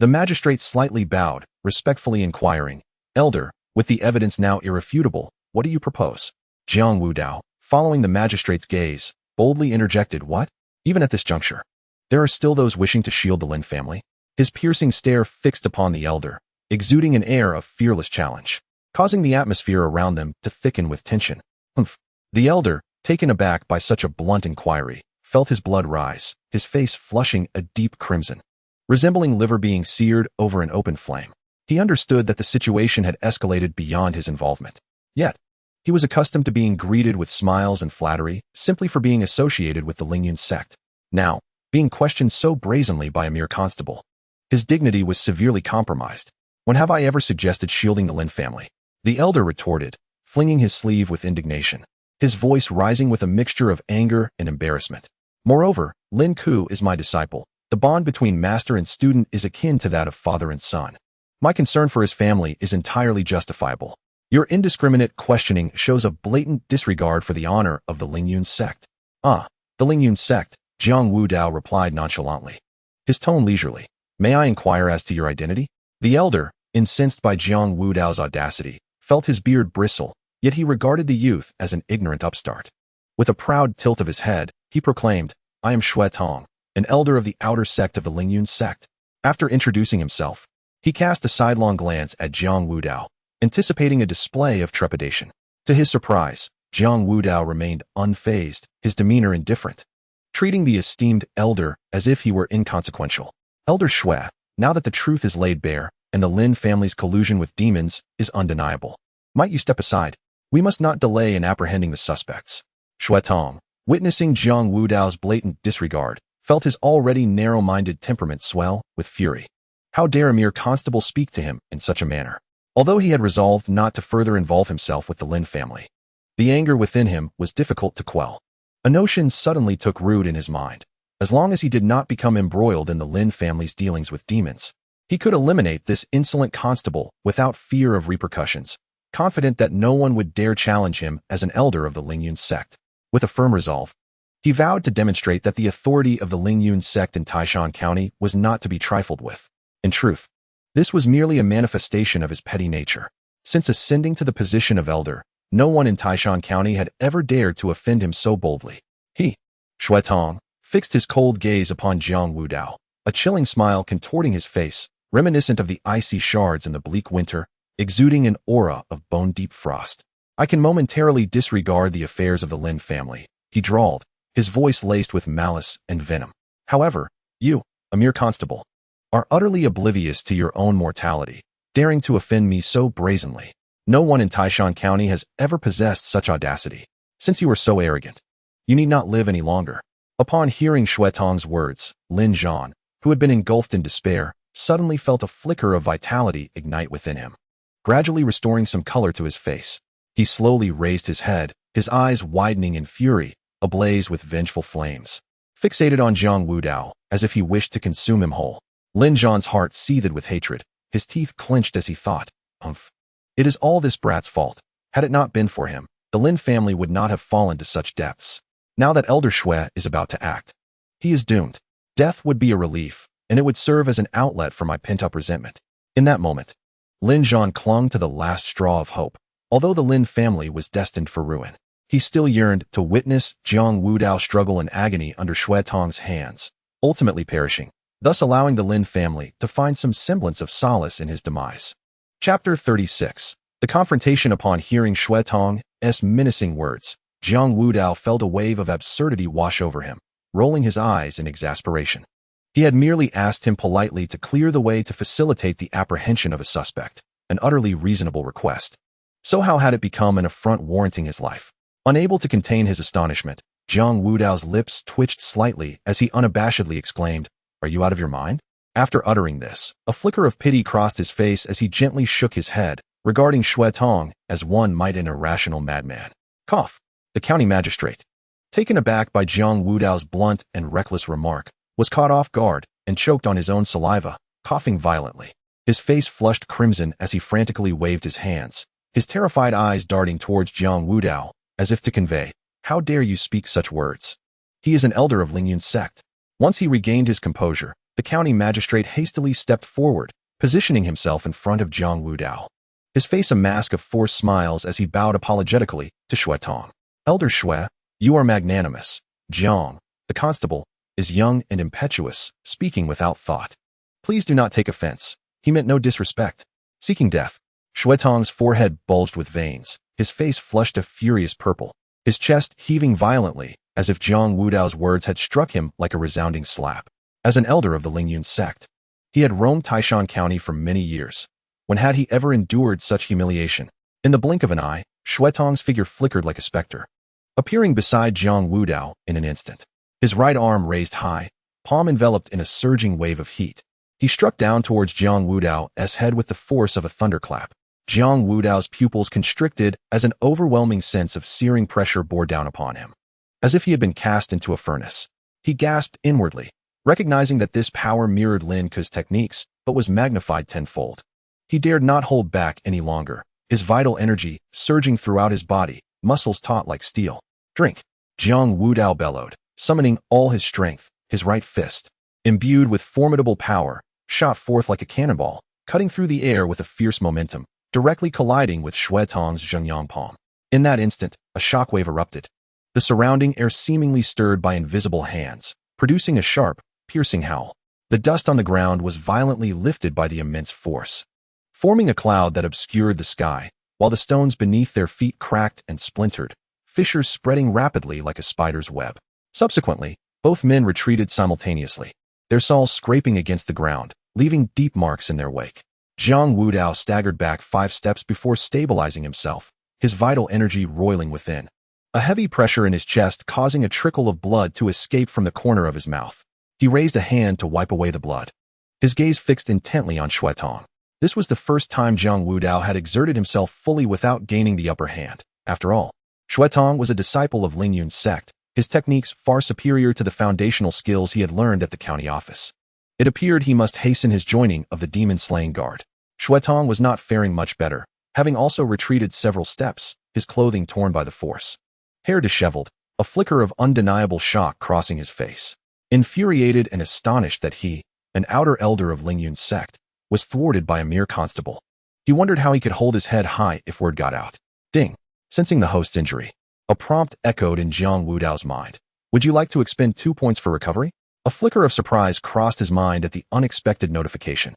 The magistrate slightly bowed, respectfully inquiring, "Elder, with the evidence now irrefutable, what do you propose?" Jiang Wudao, following the magistrate's gaze, boldly interjected, "What? Even at this juncture, there are still those wishing to shield the Lin family?" His piercing stare fixed upon the elder, exuding an air of fearless challenge, causing the atmosphere around them to thicken with tension. "Humph." The elder, taken aback by such a blunt inquiry, felt his blood rise, his face flushing a deep crimson, resembling liver being seared over an open flame. He understood that the situation had escalated beyond his involvement. Yet, He was accustomed to being greeted with smiles and flattery simply for being associated with the Lingyun sect. Now, being questioned so brazenly by a mere constable. His dignity was severely compromised. When have I ever suggested shielding the Lin family? The elder retorted, flinging his sleeve with indignation, his voice rising with a mixture of anger and embarrassment. Moreover, Lin Ku is my disciple. The bond between master and student is akin to that of father and son. My concern for his family is entirely justifiable. Your indiscriminate questioning shows a blatant disregard for the honor of the Lingyun sect. Ah, the Lingyun sect, Jiang Wudao replied nonchalantly, his tone leisurely. May I inquire as to your identity? The elder, incensed by Jiang Wudao's audacity, felt his beard bristle, yet he regarded the youth as an ignorant upstart. With a proud tilt of his head, he proclaimed, I am Xue Tong, an elder of the outer sect of the Lingyun sect. After introducing himself, he cast a sidelong glance at Jiang Wudao, anticipating a display of trepidation. To his surprise, Jiang Wudao remained unfazed, his demeanor indifferent, treating the esteemed elder as if he were inconsequential. Elder Xue, now that the truth is laid bare, and the Lin family's collusion with demons is undeniable, might you step aside? We must not delay in apprehending the suspects. Xue Tong, witnessing Jiang Wudao's blatant disregard, felt his already narrow-minded temperament swell with fury. How dare a mere constable speak to him in such a manner? Although he had resolved not to further involve himself with the Lin family, the anger within him was difficult to quell. A notion suddenly took root in his mind. As long as he did not become embroiled in the Lin family's dealings with demons, he could eliminate this insolent constable without fear of repercussions, confident that no one would dare challenge him as an elder of the Lingyun sect. With a firm resolve, he vowed to demonstrate that the authority of the Lingyun sect in Taishan County was not to be trifled with. In truth, this was merely a manifestation of his petty nature. Since ascending to the position of elder, no one in Taishan County had ever dared to offend him so boldly. He, Xue Tong, fixed his cold gaze upon Jiang Wudao, a chilling smile contorting his face, reminiscent of the icy shards in the bleak winter, exuding an aura of bone-deep frost. I can momentarily disregard the affairs of the Lin family, he drawled, his voice laced with malice and venom. However, you, a mere constable, are utterly oblivious to your own mortality, daring to offend me so brazenly. No one in Taishan County has ever possessed such audacity. Since you are so arrogant, you need not live any longer. Upon hearing Xue Tong's words, Lin Zhan, who had been engulfed in despair, suddenly felt a flicker of vitality ignite within him, gradually restoring some color to his face. He slowly raised his head, his eyes widening in fury, ablaze with vengeful flames. Fixated on Jiang Wudao, as if he wished to consume him whole, Lin Zhan's heart seethed with hatred, his teeth clenched as he thought, Humph. It is all this brat's fault. Had it not been for him, the Lin family would not have fallen to such depths. Now that Elder Xue is about to act, he is doomed. Death would be a relief, and it would serve as an outlet for my pent-up resentment. In that moment, Lin Zhan clung to the last straw of hope. Although the Lin family was destined for ruin, he still yearned to witness Jiang Wudao struggle in agony under Xue Tong's hands, ultimately perishing, thus allowing the Lin family to find some semblance of solace in his demise. Chapter 36. The confrontation. Upon hearing Xue Tong's menacing words, Jiang Wudao felt a wave of absurdity wash over him, rolling his eyes in exasperation. He had merely asked him politely to clear the way to facilitate the apprehension of a suspect, an utterly reasonable request. So how had it become an affront warranting his life? Unable to contain his astonishment, Jiang Wudao's lips twitched slightly as he unabashedly exclaimed, Are you out of your mind? After uttering this, a flicker of pity crossed his face as he gently shook his head, regarding Xue Tong as one might an irrational madman. Cough. The county magistrate, taken aback by Jiang Wudao's blunt and reckless remark, was caught off guard and choked on his own saliva, coughing violently. His face flushed crimson as he frantically waved his hands, his terrified eyes darting towards Jiang Wudao, as if to convey, How dare you speak such words? He is an elder of Lingyun sect. Once he regained his composure, the county magistrate hastily stepped forward, positioning himself in front of Jiang Wudao, his face a mask of forced smiles as he bowed apologetically to Xue Tong. Elder Xue, you are magnanimous. Jiang, the constable, is young and impetuous, speaking without thought. Please do not take offense. He meant no disrespect. Seeking death. Xue Tong's forehead bulged with veins, his face flushed a furious purple, his chest heaving violently, as if Jiang Wudao's words had struck him like a resounding slap. As an elder of the Lingyun sect, he had roamed Taishan County for many years. When had he ever endured such humiliation? In the blink of an eye, Shuetong's figure flickered like a specter, appearing beside Jiang Wudao in an instant. His right arm raised high, palm enveloped in a surging wave of heat. He struck down towards Jiang Wudao's head with the force of a thunderclap. Jiang Wudao's pupils constricted as an overwhelming sense of searing pressure bore down upon him. As if he had been cast into a furnace. He gasped inwardly, recognizing that this power mirrored Lin Ke's techniques, but was magnified tenfold. He dared not hold back any longer, his vital energy surging throughout his body, muscles taut like steel. Drink! Jiang Wudao bellowed, summoning all his strength. His right fist, imbued with formidable power, shot forth like a cannonball, cutting through the air with a fierce momentum, directly colliding with Shuetong's Zhengyang palm. In that instant, a shockwave erupted. The surrounding air seemingly stirred by invisible hands, producing a sharp, piercing howl. The dust on the ground was violently lifted by the immense force, forming a cloud that obscured the sky, while the stones beneath their feet cracked and splintered, fissures spreading rapidly like a spider's web. Subsequently, both men retreated simultaneously, their soles scraping against the ground, leaving deep marks in their wake. Jiang Wudao staggered back 5 steps before stabilizing himself, his vital energy roiling within. A heavy pressure in his chest causing a trickle of blood to escape from the corner of his mouth. He raised a hand to wipe away the blood, his gaze fixed intently on Shuetong. This was the first time Jiang Wudao had exerted himself fully without gaining the upper hand. After all, Shuetong was a disciple of Ling Yun's sect, his techniques far superior to the foundational skills he had learned at the county office. It appeared he must hasten his joining of the demon-slaying guard. Shuetong was not faring much better, having also retreated several steps, his clothing torn by the force. Hair disheveled, a flicker of undeniable shock crossing his face. Infuriated and astonished that he, an outer elder of Ling Yun's sect, was thwarted by a mere constable. He wondered how he could hold his head high if word got out. Ding! Sensing the host's injury, a prompt echoed in Jiang Wudao's mind. Would you like to expend 2 points for recovery? A flicker of surprise crossed his mind at the unexpected notification.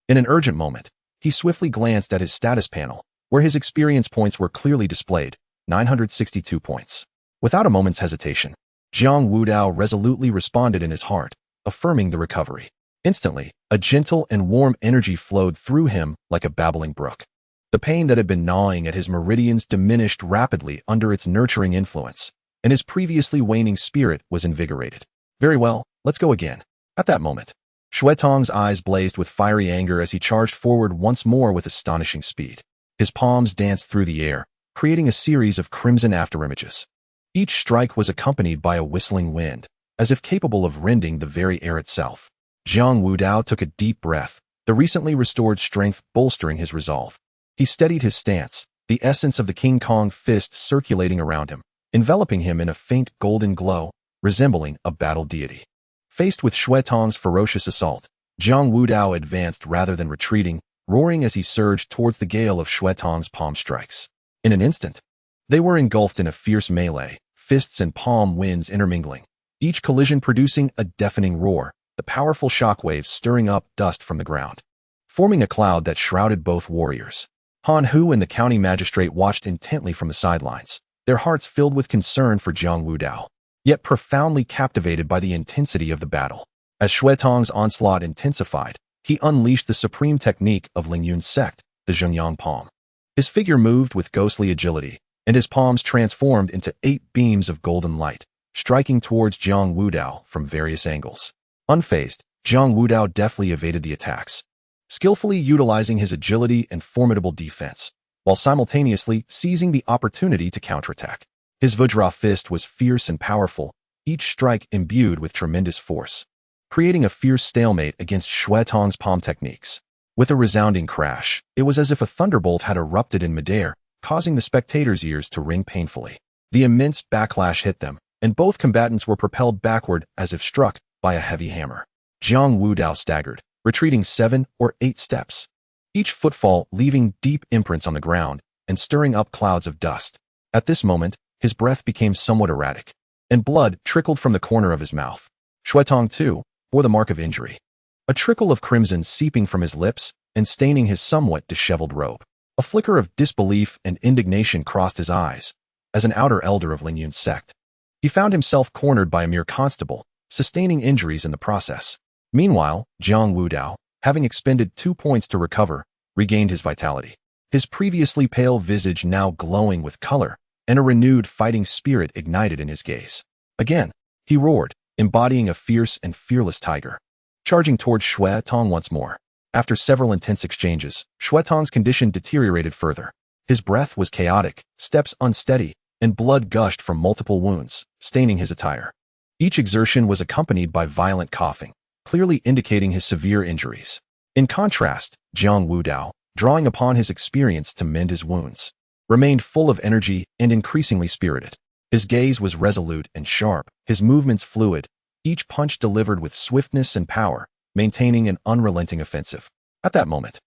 In an urgent moment, he swiftly glanced at his status panel, where his experience points were clearly displayed, 962 points. Without a moment's hesitation, Jiang Wudao resolutely responded in his heart, affirming the recovery. Instantly, a gentle and warm energy flowed through him like a babbling brook. The pain that had been gnawing at his meridians diminished rapidly under its nurturing influence, and his previously waning spirit was invigorated. Very well, let's go again. At that moment, Shuetong's eyes blazed with fiery anger as he charged forward once more with astonishing speed. His palms danced through the air, creating a series of crimson afterimages. Each strike was accompanied by a whistling wind, as if capable of rending the very air itself. Jiang Wudao took a deep breath, the recently restored strength bolstering his resolve. He steadied his stance, the essence of the King Kong fist circulating around him, enveloping him in a faint golden glow, resembling a battle deity. Faced with Shuetong's ferocious assault, Jiang Wudao advanced rather than retreating, roaring as he surged towards the gale of Shuetong's palm strikes. In an instant, they were engulfed in a fierce melee, fists and palm winds intermingling, each collision producing a deafening roar, the powerful shockwaves stirring up dust from the ground, forming a cloud that shrouded both warriors. Han Hu and the county magistrate watched intently from the sidelines, their hearts filled with concern for Jiang Wudao, yet profoundly captivated by the intensity of the battle. As Shuetong's onslaught intensified, he unleashed the supreme technique of Ling Yun's sect, the Zhengyang palm. His figure moved with ghostly agility, and his palms transformed into 8 beams of golden light, striking towards Jiang Wudao from various angles. Unfazed, Jiang Wudao deftly evaded the attacks, skillfully utilizing his agility and formidable defense, while simultaneously seizing the opportunity to counterattack. His Vajra fist was fierce and powerful, each strike imbued with tremendous force, creating a fierce stalemate against Shuetong's palm techniques. With a resounding crash, it was as if a thunderbolt had erupted in midair, causing the spectators' ears to ring painfully. The immense backlash hit them, and both combatants were propelled backward as if struck by a heavy hammer. Jiang Wudao staggered, retreating 7 or 8 steps, each footfall leaving deep imprints on the ground and stirring up clouds of dust. At this moment, his breath became somewhat erratic, and blood trickled from the corner of his mouth. Shuetong, too, bore the mark of injury, a trickle of crimson seeping from his lips and staining his somewhat disheveled robe. A flicker of disbelief and indignation crossed his eyes. As an outer elder of Ling Yun's sect, he found himself cornered by a mere constable, sustaining injuries in the process. Meanwhile, Jiang Wudao, having expended 2 points to recover, regained his vitality. his previously pale visage now glowing with color, and a renewed fighting spirit ignited in his gaze. Again, he roared, embodying a fierce and fearless tiger. Charging towards Xue Tong once more. After several intense exchanges, Xue Tong's condition deteriorated further. His breath was chaotic, steps unsteady, and blood gushed from multiple wounds, staining his attire. Each exertion was accompanied by violent coughing, clearly indicating his severe injuries. In contrast, Jiang Wudao, drawing upon his experience to mend his wounds, remained full of energy and increasingly spirited. His gaze was resolute and sharp, his movements fluid, each punch delivered with swiftness and power, maintaining an unrelenting offensive. At that moment,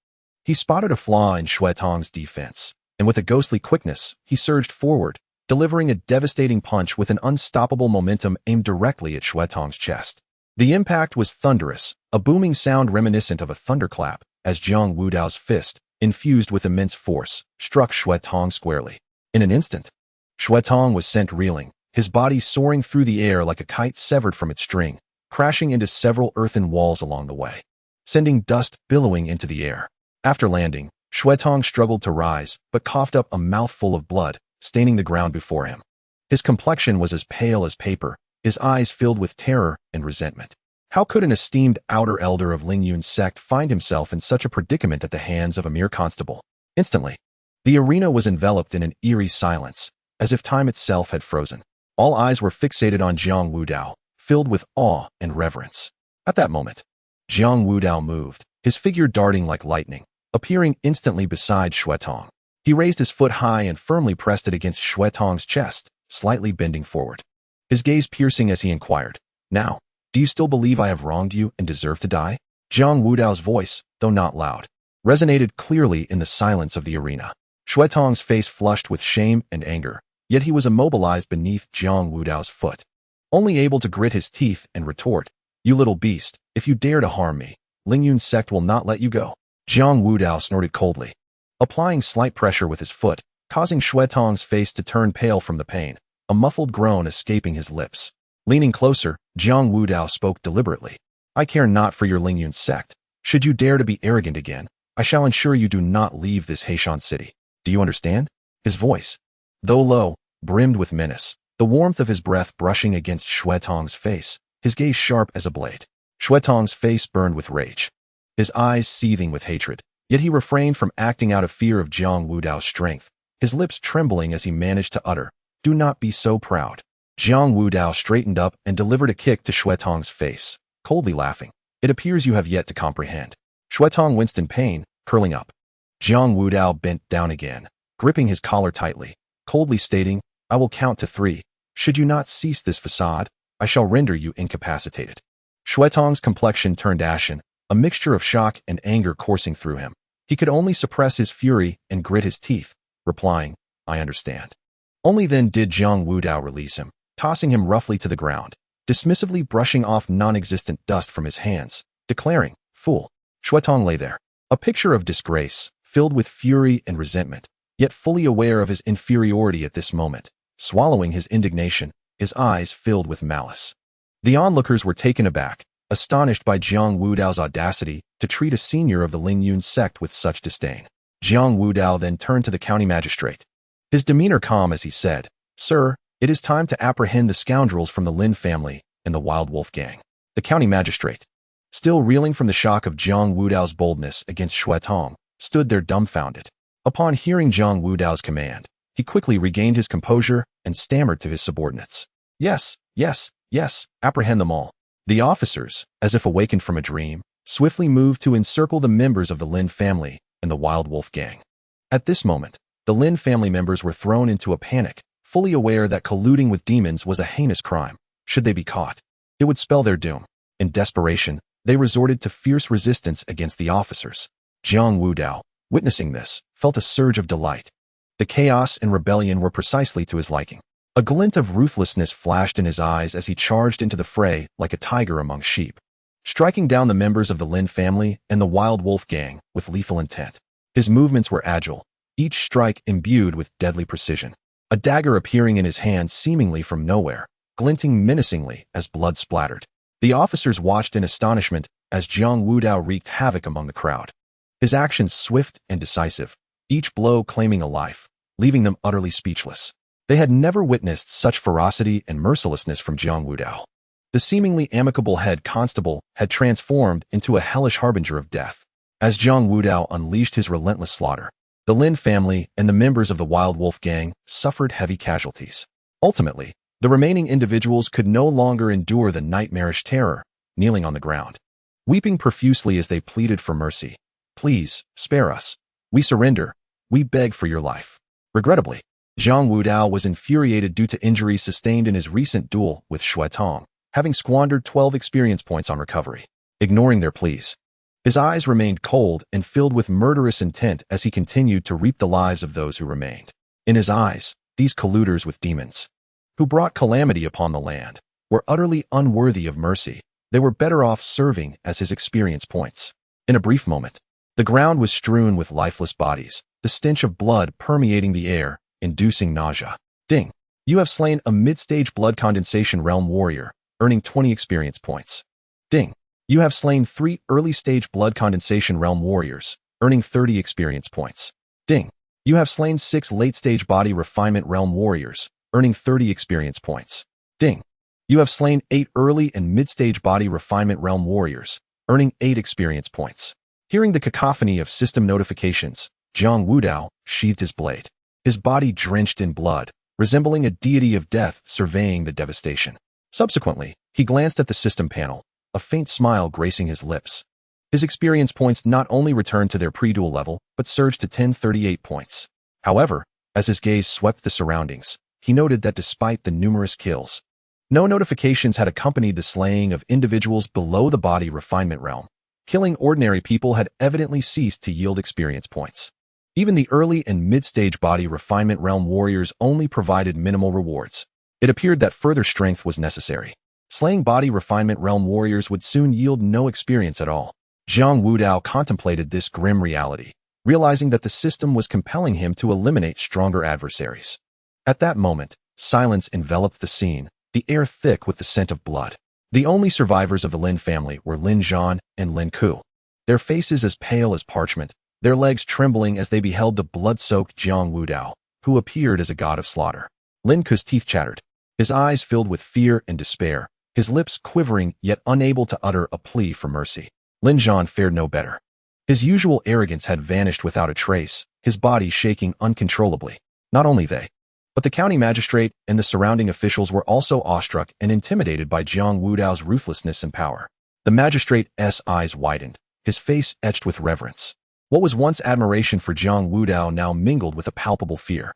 he spotted a flaw in Xue Tong's defense, and with a ghostly quickness, he surged forward, delivering a devastating punch with an unstoppable momentum aimed directly at Xue Tong's chest. The impact was thunderous, a booming sound reminiscent of a thunderclap, as Jiang Wudao's fist, infused with immense force, struck Xue Tong squarely. In an instant, Xue Tong was sent reeling, his body soaring through the air like a kite severed from its string, crashing into several earthen walls along the way, sending dust billowing into the air. After landing, Xue Tong struggled to rise, but coughed up a mouthful of blood, staining the ground before him. His complexion was as pale as paper, his eyes filled with terror and resentment. How could an esteemed outer elder of Lingyun's sect find himself in such a predicament at the hands of a mere constable? Instantly, the arena was enveloped in an eerie silence, as if time itself had frozen. All eyes were fixated on Jiang Wudao, filled with awe and reverence. At that moment, Jiang Wudao moved, his figure darting like lightning, appearing instantly beside Xue Tong. He raised his foot high and firmly pressed it against Xue Tong's chest, slightly bending forward. His gaze piercing as he inquired, "Now, do you still believe I have wronged you and deserve to die?" Jiang Wudao's voice, though not loud, resonated clearly in the silence of the arena. Xue Tong's face flushed with shame and anger, yet he was immobilized beneath Jiang Wudao's foot, only able to grit his teeth and retort, "You little beast, if you dare to harm me, Lingyun's sect will not let you go." Jiang Wudao snorted coldly, applying slight pressure with his foot, causing Xue Tong's face to turn pale from the pain, a muffled groan escaping his lips. Leaning closer, Jiang Wudao spoke deliberately. "I care not for your Lingyun sect. Should you dare to be arrogant again, I shall ensure you do not leave this Heishan city. Do you understand?" His voice, though low, brimmed with menace, the warmth of his breath brushing against Xue Tong's face, his gaze sharp as a blade. Xue Tong's face burned with rage, his eyes seething with hatred, yet he refrained from acting out of fear of Jiang Wudao's strength, his lips trembling as he managed to utter, "Do not be so proud." Jiang Wudao straightened up and delivered a kick to Xue Tong's face, coldly laughing. "It appears you have yet to comprehend." Xue Tong winced in pain, curling up. Jiang Wudao bent down again, gripping his collar tightly, coldly stating, "I will count to 3. Should you not cease this facade, I shall render you incapacitated." Xue Tong's complexion turned ashen, a mixture of shock and anger coursing through him. He could only suppress his fury and grit his teeth, replying, "I understand." Only then did Jiang Wudao release him, tossing him roughly to the ground, dismissively brushing off non-existent dust from his hands, declaring, "Fool." Xue Tong lay there, a picture of disgrace, filled with fury and resentment, yet fully aware of his inferiority at this moment, swallowing his indignation, his eyes filled with malice. The onlookers were taken aback, astonished by Jiang Wudao's audacity to treat a senior of the Lingyun sect with such disdain. Jiang Wudao then turned to the county magistrate, his demeanor calm as he said, "Sir, it is time to apprehend the scoundrels from the Lin family and the Wild Wolf gang." The county magistrate, still reeling from the shock of Jiang Wudao's boldness against Xue Tong, stood there dumbfounded. Upon hearing Jiang Wudao's command, he quickly regained his composure and stammered to his subordinates, "Yes, yes, yes, apprehend them all." The officers, as if awakened from a dream, swiftly moved to encircle the members of the Lin family and the Wild Wolf gang. At this moment, the Lin family members were thrown into a panic, fully aware that colluding with demons was a heinous crime. Should they be caught, it would spell their doom. In desperation, they resorted to fierce resistance against the officers. Jiang Wudao, witnessing this, felt a surge of delight. The chaos and rebellion were precisely to his liking. A glint of ruthlessness flashed in his eyes as he charged into the fray like a tiger among sheep, striking down the members of the Lin family and the Wild Wolf gang with lethal intent. His movements were agile, each strike imbued with deadly precision, a dagger appearing in his hand seemingly from nowhere, glinting menacingly as blood splattered. The officers watched in astonishment as Jiang Wudao wreaked havoc among the crowd. His actions swift and decisive, each blow claiming a life, leaving them utterly speechless. They had never witnessed such ferocity and mercilessness from Jiang Wudao. The seemingly amicable head constable had transformed into a hellish harbinger of death. As Jiang Wudao unleashed his relentless slaughter, the Lin family and the members of the Wild Wolf gang suffered heavy casualties. Ultimately, the remaining individuals could no longer endure the nightmarish terror, kneeling on the ground, weeping profusely as they pleaded for mercy. "Please, spare us. We surrender. We beg for your life." Regrettably, Jiang Wudao was infuriated due to injuries sustained in his recent duel with Shui Tong, having squandered 12 experience points on recovery. Ignoring their pleas, his eyes remained cold and filled with murderous intent as he continued to reap the lives of those who remained. In his eyes, these colluders with demons, who brought calamity upon the land, were utterly unworthy of mercy. They were better off serving as his experience points. In a brief moment, the ground was strewn with lifeless bodies, the stench of blood permeating the air, inducing nausea. Ding. You have slain a mid-stage blood condensation realm warrior, earning 20 experience points. Ding. You have slain 3 early-stage blood condensation realm warriors, earning 30 experience points. Ding. You have slain 6 late-stage body refinement realm warriors, earning 30 experience points. Ding. You have slain 8 early and mid-stage body refinement realm warriors, earning 8 experience points. Hearing the cacophony of system notifications, Jiang Wudao sheathed his blade, his body drenched in blood, resembling a deity of death surveying the devastation. Subsequently, he glanced at the system panel, a faint smile gracing his lips. His experience points not only returned to their pre-duel level, but surged to 1038 points. However, as his gaze swept the surroundings, he noted that despite the numerous kills, no notifications had accompanied the slaying of individuals below the body refinement realm. Killing ordinary people had evidently ceased to yield experience points. Even the early and mid-stage body refinement realm warriors only provided minimal rewards. It appeared that further strength was necessary. Slaying body refinement realm warriors would soon yield no experience at all. Jiang Wudao contemplated this grim reality, realizing that the system was compelling him to eliminate stronger adversaries. At that moment, silence enveloped the scene, the air thick with the scent of blood. The only survivors of the Lin family were Lin Zhan and Lin Ku, their faces as pale as parchment, their legs trembling as they beheld the blood-soaked Jiang Wudao, who appeared as a god of slaughter. Lin Ku's teeth chattered, his eyes filled with fear and despair, his lips quivering yet unable to utter a plea for mercy. Lin Zhan fared no better. His usual arrogance had vanished without a trace, his body shaking uncontrollably. Not only they, but the county magistrate and the surrounding officials were also awestruck and intimidated by Jiang Wudao's ruthlessness and power. The magistrate's eyes widened, his face etched with reverence. What was once admiration for Jiang Wudao now mingled with a palpable fear.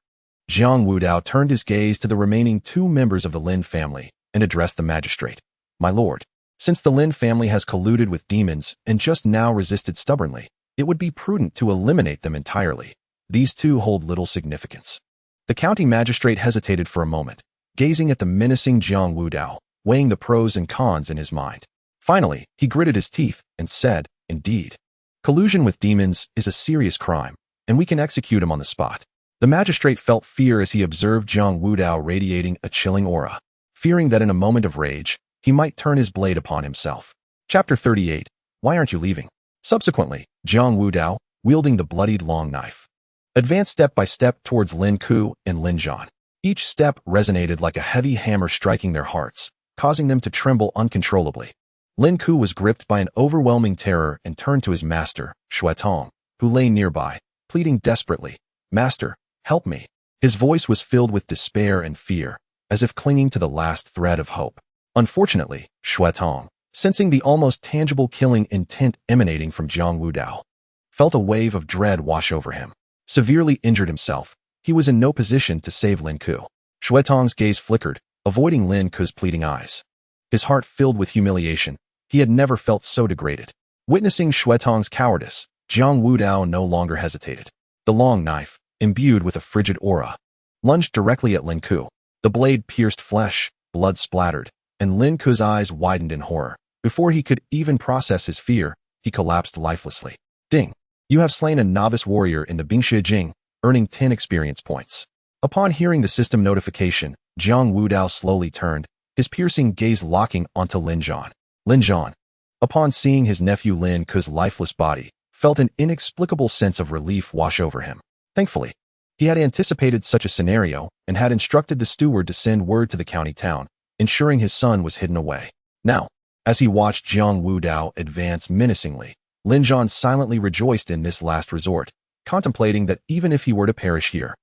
Jiang Wudao turned his gaze to the remaining 2 members of the Lin family and addressed the magistrate. "My lord, since the Lin family has colluded with demons and just now resisted stubbornly, it would be prudent to eliminate them entirely. These 2 hold little significance." The county magistrate hesitated for a moment, gazing at the menacing Jiang Wudao, weighing the pros and cons in his mind. Finally, he gritted his teeth and said, "Indeed. Collusion with demons is a serious crime, and we can execute him on the spot." The magistrate felt fear as he observed Jiang Wudao radiating a chilling aura, fearing that in a moment of rage, he might turn his blade upon himself. Chapter 38. Why aren't you leaving? Subsequently, Jiang Wudao, wielding the bloodied long knife, advanced step by step towards Lin Ku and Lin Zhan. Each step resonated like a heavy hammer striking their hearts, causing them to tremble uncontrollably. Lin Ku was gripped by an overwhelming terror and turned to his master, Shui Tong, who lay nearby, pleading desperately, "Master, help me." His voice was filled with despair and fear, as if clinging to the last thread of hope. Unfortunately, Shui Tong, sensing the almost tangible killing intent emanating from Jiang Wudao, felt a wave of dread wash over him. Severely injured himself, he was in no position to save Lin Ku. Shui Tong's gaze flickered, avoiding Lin Ku's pleading eyes. His heart filled with humiliation. He had never felt so degraded. Witnessing Shui Tong's cowardice, Jiang Wudao no longer hesitated. The long knife, imbued with a frigid aura, lunged directly at Lin Ku. The blade pierced flesh, blood splattered, and Lin Ku's eyes widened in horror. Before he could even process his fear, he collapsed lifelessly. Ding. You have slain a novice warrior in the Bingxie Jing, earning 10 experience points. Upon hearing the system notification, Jiang Wudao slowly turned, his piercing gaze locking onto Lin Zhan. Lin Zhan, upon seeing his nephew Lin Ku's lifeless body, felt an inexplicable sense of relief wash over him. Thankfully, he had anticipated such a scenario and had instructed the steward to send word to the county town, ensuring his son was hidden away. Now, as he watched Jiang Wudao advance menacingly, Lin Zhan silently rejoiced in this last resort, contemplating that even if he were to perish here,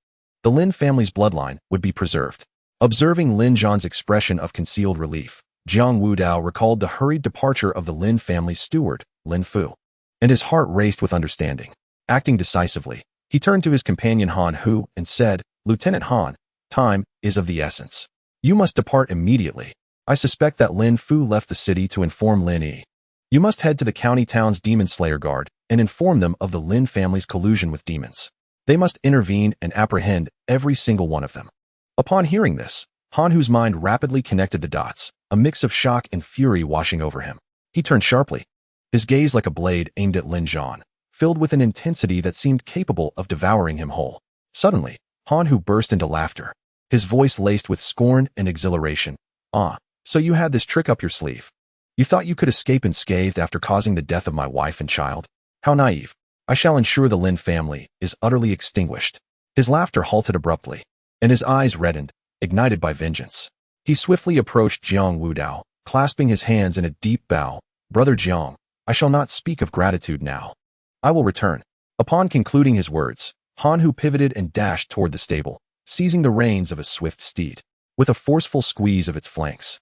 the Lin family's bloodline would be preserved. Observing Lin Zhan's expression of concealed relief, Jiang Wudao recalled the hurried departure of the Lin family's steward, Lin Fu, and his heart raced with understanding. Acting decisively, he turned to his companion Han Hu and said, "Lieutenant Han, time is of the essence. You must depart immediately. I suspect that Lin Fu left the city to inform Lin Yi. You must head to the county town's Demon Slayer Guard and inform them of the Lin family's collusion with demons. They must intervene and apprehend every single one of them." Upon hearing this, Han Hu's mind rapidly connected the dots, a mix of shock and fury washing over him. He turned sharply, his gaze like a blade aimed at Lin Zhan, filled with an intensity that seemed capable of devouring him whole. Suddenly, Han Hu burst into laughter, his voice laced with scorn and exhilaration. "Ah, so you had this trick up your sleeve. You thought you could escape unscathed after causing the death of my wife and child? How naive. I shall ensure the Lin family is utterly extinguished." His laughter halted abruptly, and his eyes reddened, ignited by vengeance. He swiftly approached Jiang Wudao, clasping his hands in a deep bow. "Brother Jiang, I shall not speak of gratitude now. I will return." Upon concluding his words, Han Hu pivoted and dashed toward the stable, seizing the reins of a swift steed. With a forceful squeeze of its flanks,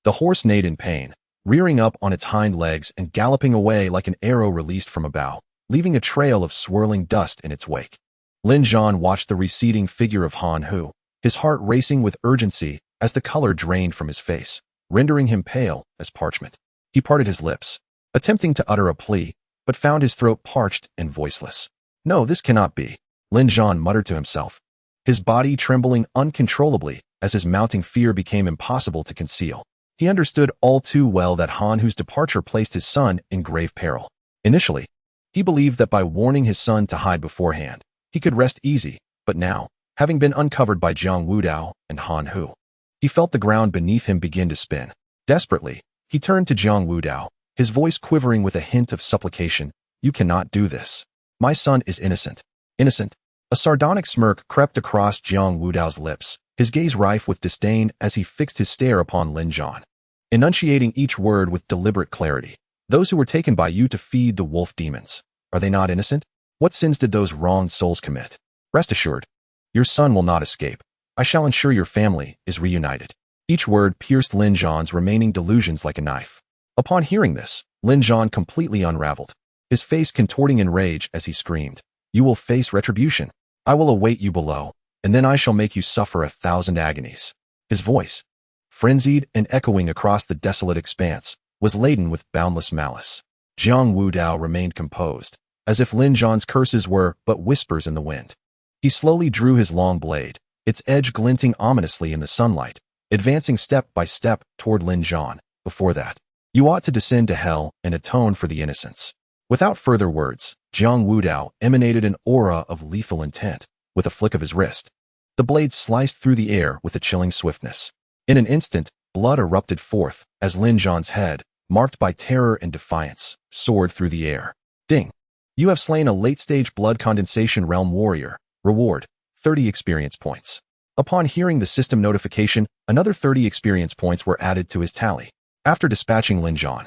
the horse neighed in pain, rearing up on its hind legs and galloping away like an arrow released from a bow, leaving a trail of swirling dust in its wake. Lin Zhan watched the receding figure of Han Hu, his heart racing with urgency as the color drained from his face, rendering him pale as parchment. He parted his lips, attempting to utter a plea, but found his throat parched and voiceless. "No, this cannot be," Lin Zhan muttered to himself, his body trembling uncontrollably as his mounting fear became impossible to conceal. He understood all too well that Han Hu's departure placed his son in grave peril. Initially, he believed that by warning his son to hide beforehand, he could rest easy, but now, having been uncovered by Jiang Wudao and Han Hu, he felt the ground beneath him begin to spin. Desperately, he turned to Jiang Wudao, his voice quivering with a hint of supplication. "You cannot do this. My son is innocent." "Innocent?" A sardonic smirk crept across Jiang Wudao's lips, his gaze rife with disdain as he fixed his stare upon Lin Zhan, enunciating each word with deliberate clarity. "Those who were taken by you to feed the wolf demons, are they not innocent? What sins did those wronged souls commit? Rest assured, your son will not escape. I shall ensure your family is reunited." Each word pierced Lin Zhan's remaining delusions like a knife. Upon hearing this, Lin Zhan completely unraveled, his face contorting in rage as he screamed, "You will face retribution. I will await you below, and then I shall make you suffer 1,000 agonies." His voice, frenzied and echoing across the desolate expanse, was laden with boundless malice. Jiang Wudao remained composed, as if Lin Zhan's curses were but whispers in the wind. He slowly drew his long blade, its edge glinting ominously in the sunlight, advancing step by step toward Lin Zhan. "Before that, you ought to descend to hell and atone for the innocents." Without further words, Jiang Wudao emanated an aura of lethal intent. With a flick of his wrist, the blade sliced through the air with a chilling swiftness. In an instant, blood erupted forth as Lin Zhan's head, marked by terror and defiance, soared through the air. "Ding! You have slain a late-stage blood condensation realm warrior. Reward, 30 experience points." Upon hearing the system notification, another 30 experience points were added to his tally. After dispatching Lin Zhan,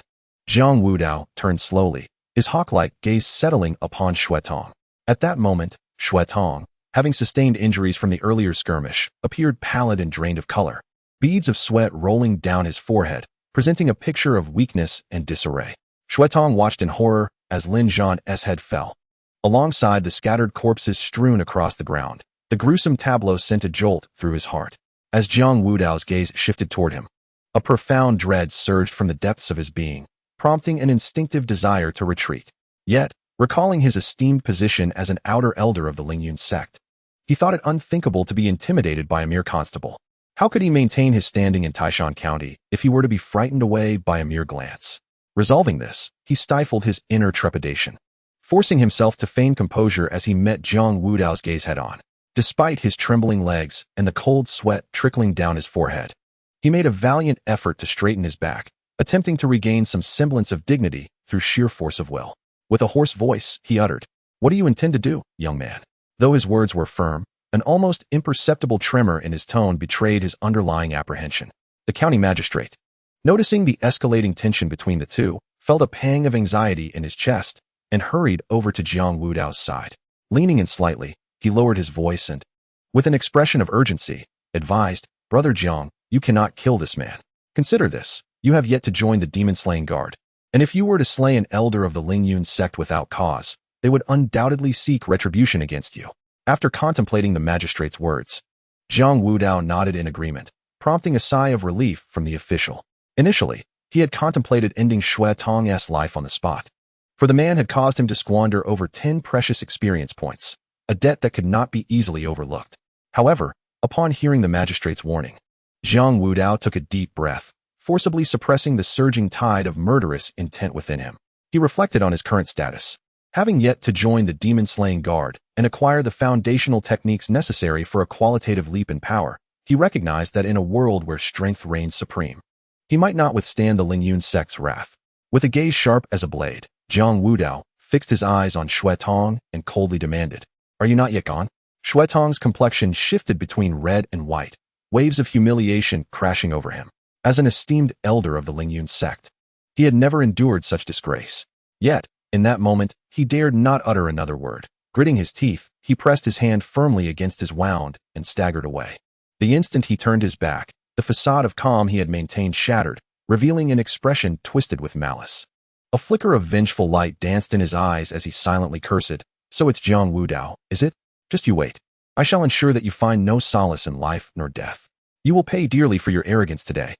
Jiang Wudao turned slowly, his hawk-like gaze settling upon Xuetong. At that moment, Xuetong, having sustained injuries from the earlier skirmish, appeared pallid and drained of color, beads of sweat rolling down his forehead, presenting a picture of weakness and disarray. Xuetong watched in horror as Lin Zhan's head fell. Alongside the scattered corpses strewn across the ground, the gruesome tableau sent a jolt through his heart. As Jiang Wudao's gaze shifted toward him, a profound dread surged from the depths of his being, prompting an instinctive desire to retreat. Yet, recalling his esteemed position as an outer elder of the Lingyun sect, he thought it unthinkable to be intimidated by a mere constable. How could he maintain his standing in Taishan County if he were to be frightened away by a mere glance? Resolving this, he stifled his inner trepidation, forcing himself to feign composure as he met Jiang Wudao's gaze head-on. Despite his trembling legs and the cold sweat trickling down his forehead, he made a valiant effort to straighten his back, attempting to regain some semblance of dignity through sheer force of will. With a hoarse voice, he uttered, "What do you intend to do, young man?" Though his words were firm, an almost imperceptible tremor in his tone betrayed his underlying apprehension. The county magistrate, noticing the escalating tension between the two, felt a pang of anxiety in his chest and hurried over to Jiang Wudao's side. Leaning in slightly, he lowered his voice and, with an expression of urgency, advised, "Brother Jiang, you cannot kill this man. Consider this, you have yet to join the demon-slaying guard, and if you were to slay an elder of the Lingyun sect without cause, they would undoubtedly seek retribution against you." After contemplating the magistrate's words, Jiang Wudao nodded in agreement, prompting a sigh of relief from the official. Initially, he had contemplated ending Xue Tong's life on the spot, for the man had caused him to squander over 10 precious experience points, a debt that could not be easily overlooked. However, upon hearing the magistrate's warning, Jiang Wudao took a deep breath, forcibly suppressing the surging tide of murderous intent within him. He reflected on his current status. Having yet to join the demon-slaying guard and acquire the foundational techniques necessary for a qualitative leap in power, he recognized that in a world where strength reigns supreme, he might not withstand the Lingyun sect's wrath. With a gaze sharp as a blade, Jiang Wudao fixed his eyes on Xue Tong and coldly demanded, "Are you not yet gone?" Xue Tong's complexion shifted between red and white, waves of humiliation crashing over him. As an esteemed elder of the Lingyun sect, he had never endured such disgrace. Yet, in that moment, he dared not utter another word. Gritting his teeth, he pressed his hand firmly against his wound and staggered away. The instant he turned his back, the facade of calm he had maintained shattered, revealing an expression twisted with malice. A flicker of vengeful light danced in his eyes as he silently cursed, "So it's Jiang Wudao, is it? Just you wait. I shall ensure that you find no solace in life nor death. You will pay dearly for your arrogance today."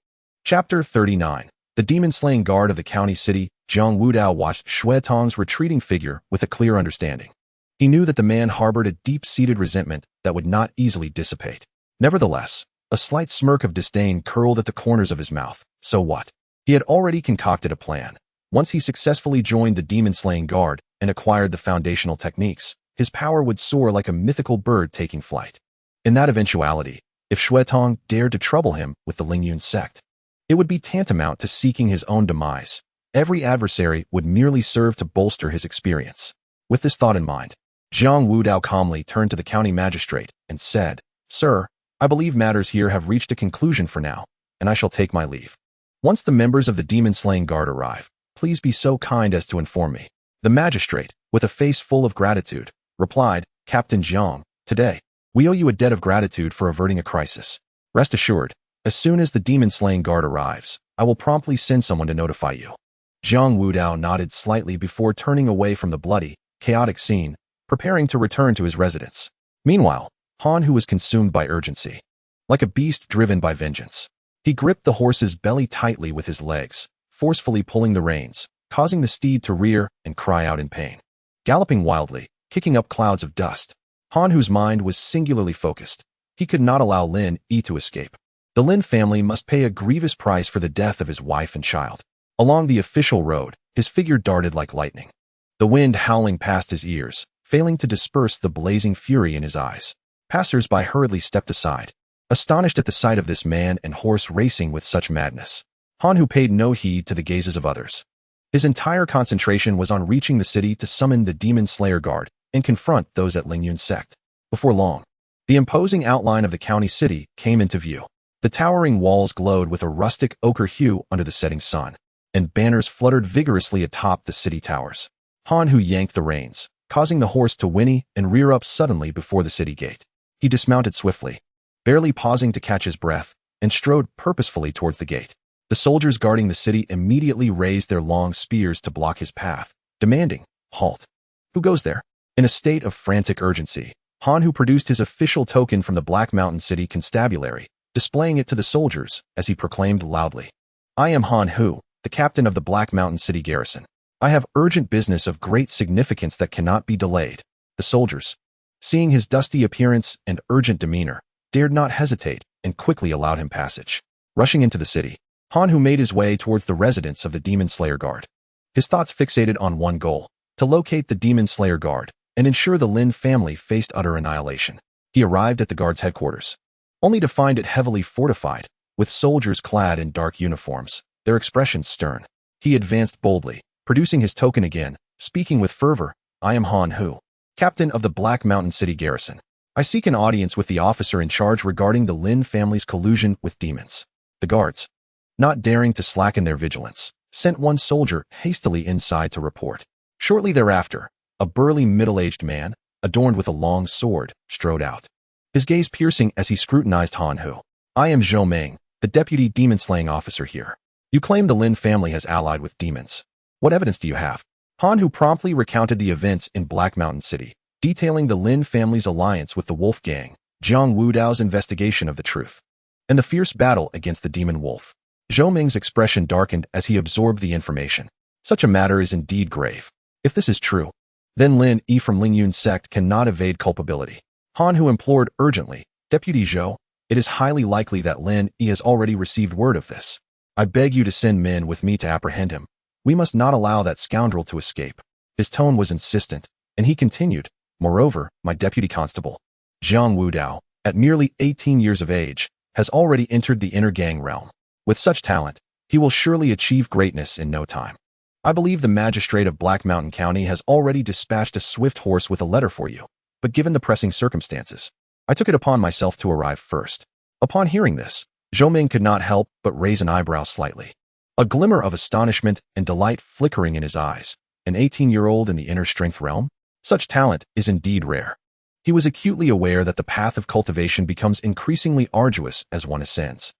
Chapter 39. The demon-slaying guard of the county city. Jiang Wudao watched Xue Tong's retreating figure with a clear understanding. He knew that the man harbored a deep-seated resentment that would not easily dissipate. Nevertheless, a slight smirk of disdain curled at the corners of his mouth. So what? He had already concocted a plan. Once he successfully joined the demon-slaying guard and acquired the foundational techniques, his power would soar like a mythical bird taking flight. In that eventuality, if Xue Tong dared to trouble him with the Lingyun sect, it would be tantamount to seeking his own demise. Every adversary would merely serve to bolster his experience. With this thought in mind, Jiang Wudao calmly turned to the county magistrate and said, "Sir, I believe matters here have reached a conclusion for now, and I shall take my leave. Once the members of the demon-slaying guard arrive, please be so kind as to inform me." The magistrate, with a face full of gratitude, replied, "Captain Jiang, today, we owe you a debt of gratitude for averting a crisis. Rest assured, as soon as the demon-slaying guard arrives, I will promptly send someone to notify you." Jiang Wudao nodded slightly before turning away from the bloody, chaotic scene, preparing to return to his residence. Meanwhile, Han Hu was consumed by urgency. Like a beast driven by vengeance, he gripped the horse's belly tightly with his legs, forcefully pulling the reins, causing the steed to rear and cry out in pain. Galloping wildly, kicking up clouds of dust, Han Hu's mind was singularly focused. He could not allow Lin Yi to escape. The Lin family must pay a grievous price for the death of his wife and child. Along the official road, his figure darted like lightning, the wind howling past his ears, failing to disperse the blazing fury in his eyes. Passers-by hurriedly stepped aside, astonished at the sight of this man and horse racing with such madness. Han Hu paid no heed to the gazes of others. His entire concentration was on reaching the city to summon the Demon Slayer Guard and confront those at Lingyun sect. Before long, the imposing outline of the county city came into view. The towering walls glowed with a rustic ochre hue under the setting sun, and banners fluttered vigorously atop the city towers. Han Hu yanked the reins, causing the horse to whinny and rear up suddenly before the city gate. He dismounted swiftly, barely pausing to catch his breath, and strode purposefully towards the gate. The soldiers guarding the city immediately raised their long spears to block his path, demanding, "Halt! Who goes there?" In a state of frantic urgency, Han Hu produced his official token from the Black Mountain City Constabulary, displaying it to the soldiers as he proclaimed loudly, "I am Han Hu, the captain of the Black Mountain City Garrison. I have urgent business of great significance that cannot be delayed." The soldiers, seeing his dusty appearance and urgent demeanor, dared not hesitate and quickly allowed him passage. Rushing into the city, Han Hu made his way towards the residence of the Demon Slayer Guard. His thoughts fixated on one goal, to locate the Demon Slayer Guard and ensure the Lin family faced utter annihilation. He arrived at the guard's headquarters, only to find it heavily fortified, with soldiers clad in dark uniforms, their expressions stern. He advanced boldly, producing his token again, speaking with fervor, "I am Han Hu, Captain of the Black Mountain City Garrison. I seek an audience with the officer in charge regarding the Lin family's collusion with demons. The guards, not daring to slacken their vigilance, sent one soldier hastily inside to report. Shortly thereafter, a burly middle-aged man, adorned with a long sword, strode out, his gaze piercing as he scrutinized Han Hu. I am Zhou Ming, the deputy demon-slaying officer here. You claim the Lin family has allied with demons. What evidence do you have? Han Hu promptly recounted the events in Black Mountain City, detailing the Lin family's alliance with the Wolf Gang, Jiang Wudao's investigation of the truth, and the fierce battle against the demon wolf. Zhou Ming's expression darkened as he absorbed the information. Such a matter is indeed grave. If this is true, then Lin Yi from Lingyun's sect cannot evade culpability. Han Hu implored urgently, Deputy Zhou, it is highly likely that Lin Yi has already received word of this. I beg you to send men with me to apprehend him. We must not allow that scoundrel to escape. His tone was insistent, and he continued, moreover, my deputy constable, Jiang Wudao, at merely 18 years of age, has already entered the inner gang realm. With such talent, he will surely achieve greatness in no time. I believe the magistrate of Black Mountain County has already dispatched a swift horse with a letter for you, but given the pressing circumstances, I took it upon myself to arrive first. Upon hearing this, Zhou Ming could not help but raise an eyebrow slightly, a glimmer of astonishment and delight flickering in his eyes. An 18-year-old in the inner strength realm? Such talent is indeed rare. He was acutely aware that the path of cultivation becomes increasingly arduous as one ascends.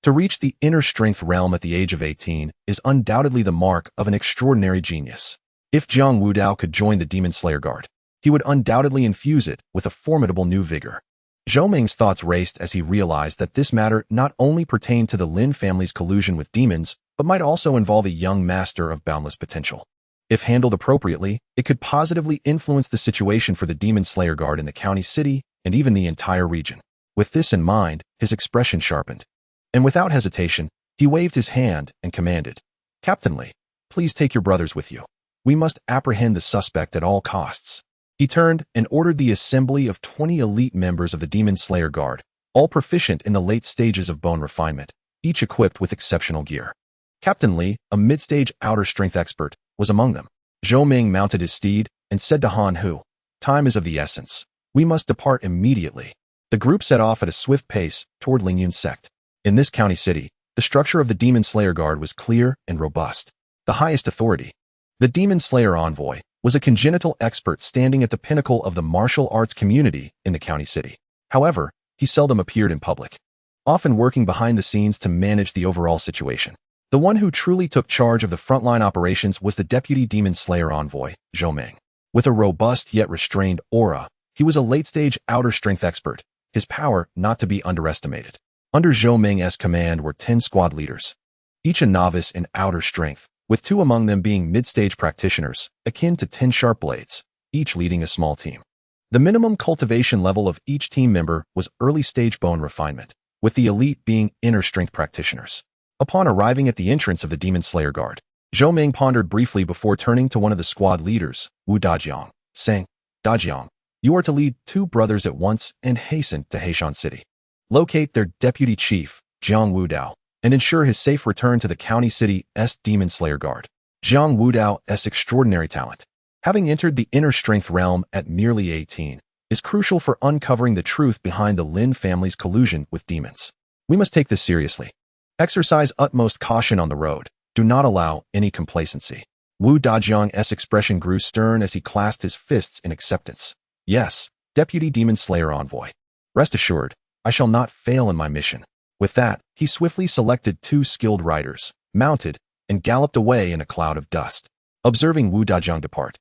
To reach the inner strength realm at the age of 18 is undoubtedly the mark of an extraordinary genius. If Jiang Wudao could join the Demon Slayer Guard, he would undoubtedly infuse it with a formidable new vigor. Zhou Ming's thoughts raced as he realized that this matter not only pertained to the Lin family's collusion with demons, but might also involve a young master of boundless potential. If handled appropriately, it could positively influence the situation for the Demon Slayer Guard in the county city and even the entire region. With this in mind, his expression sharpened, and without hesitation, he waved his hand and commanded, Captain Li, please take your brothers with you. We must apprehend the suspect at all costs. He turned and ordered the assembly of 20 elite members of the Demon Slayer Guard, all proficient in the late stages of bone refinement, each equipped with exceptional gear. Captain Li, a mid-stage outer strength expert, was among them. Zhou Ming mounted his steed and said to Han Hu, time is of the essence. We must depart immediately. The group set off at a swift pace toward Lingyun's sect. In this county city, the structure of the Demon Slayer Guard was clear and robust. The highest authority, the Demon Slayer Envoy, was a congenital expert standing at the pinnacle of the martial arts community in the county city. However, he seldom appeared in public, often working behind the scenes to manage the overall situation. The one who truly took charge of the frontline operations was the Deputy Demon Slayer Envoy, Zhou Ming. With a robust yet restrained aura, he was a late-stage outer strength expert, his power not to be underestimated. Under Zhou Ming's command were 10 squad leaders, each a novice in outer strength, with 2 among them being mid-stage practitioners, akin to 10 sharp blades, each leading a small team. The minimum cultivation level of each team member was early-stage bone refinement, with the elite being inner strength practitioners. Upon arriving at the entrance of the Demon Slayer Guard, Zhou Ming pondered briefly before turning to one of the squad leaders, Wu Dajiang, saying, Dajiang, you are to lead 2 brothers at once and hasten to Heishan City. Locate their deputy chief, Jiang Wudao, and ensure his safe return to the county city's Demon Slayer Guard. Jiang Wudao's extraordinary talent, having entered the inner strength realm at merely 18, is crucial for uncovering the truth behind the Lin family's collusion with demons. We must take this seriously. Exercise utmost caution on the road. Do not allow any complacency. Wu Dajiang's expression grew stern as he clasped his fists in acceptance. Yes, Deputy Demon Slayer Envoy. Rest assured, I shall not fail in my mission. With that, he swiftly selected 2 skilled riders, mounted, and galloped away in a cloud of dust. Observing Wu Dajiang depart,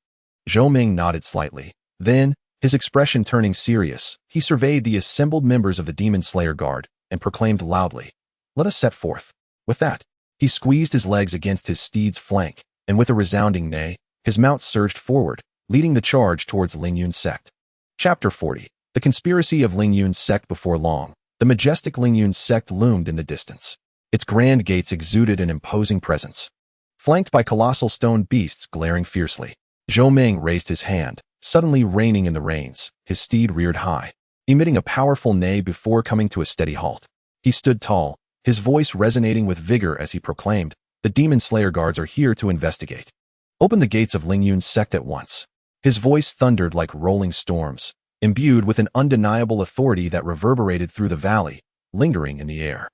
Zhou Ming nodded slightly. Then, his expression turning serious, he surveyed the assembled members of the Demon Slayer Guard and proclaimed loudly, let us set forth. With that, he squeezed his legs against his steed's flank, and with a resounding neigh, his mount surged forward, leading the charge towards Lingyun's sect. Chapter 40. The conspiracy of Lingyun's sect. Before long, the majestic Lingyun sect loomed in the distance. Its grand gates exuded an imposing presence, flanked by colossal stone beasts glaring fiercely. Zhou Ming raised his hand, suddenly reining in the reins. His steed reared high, emitting a powerful neigh before coming to a steady halt. He stood tall, his voice resonating with vigor as he proclaimed, the Demon Slayer Guards are here to investigate. Open the gates of Lingyun's sect at once. His voice thundered like rolling storms, imbued with an undeniable authority that reverberated through the valley, lingering in the air.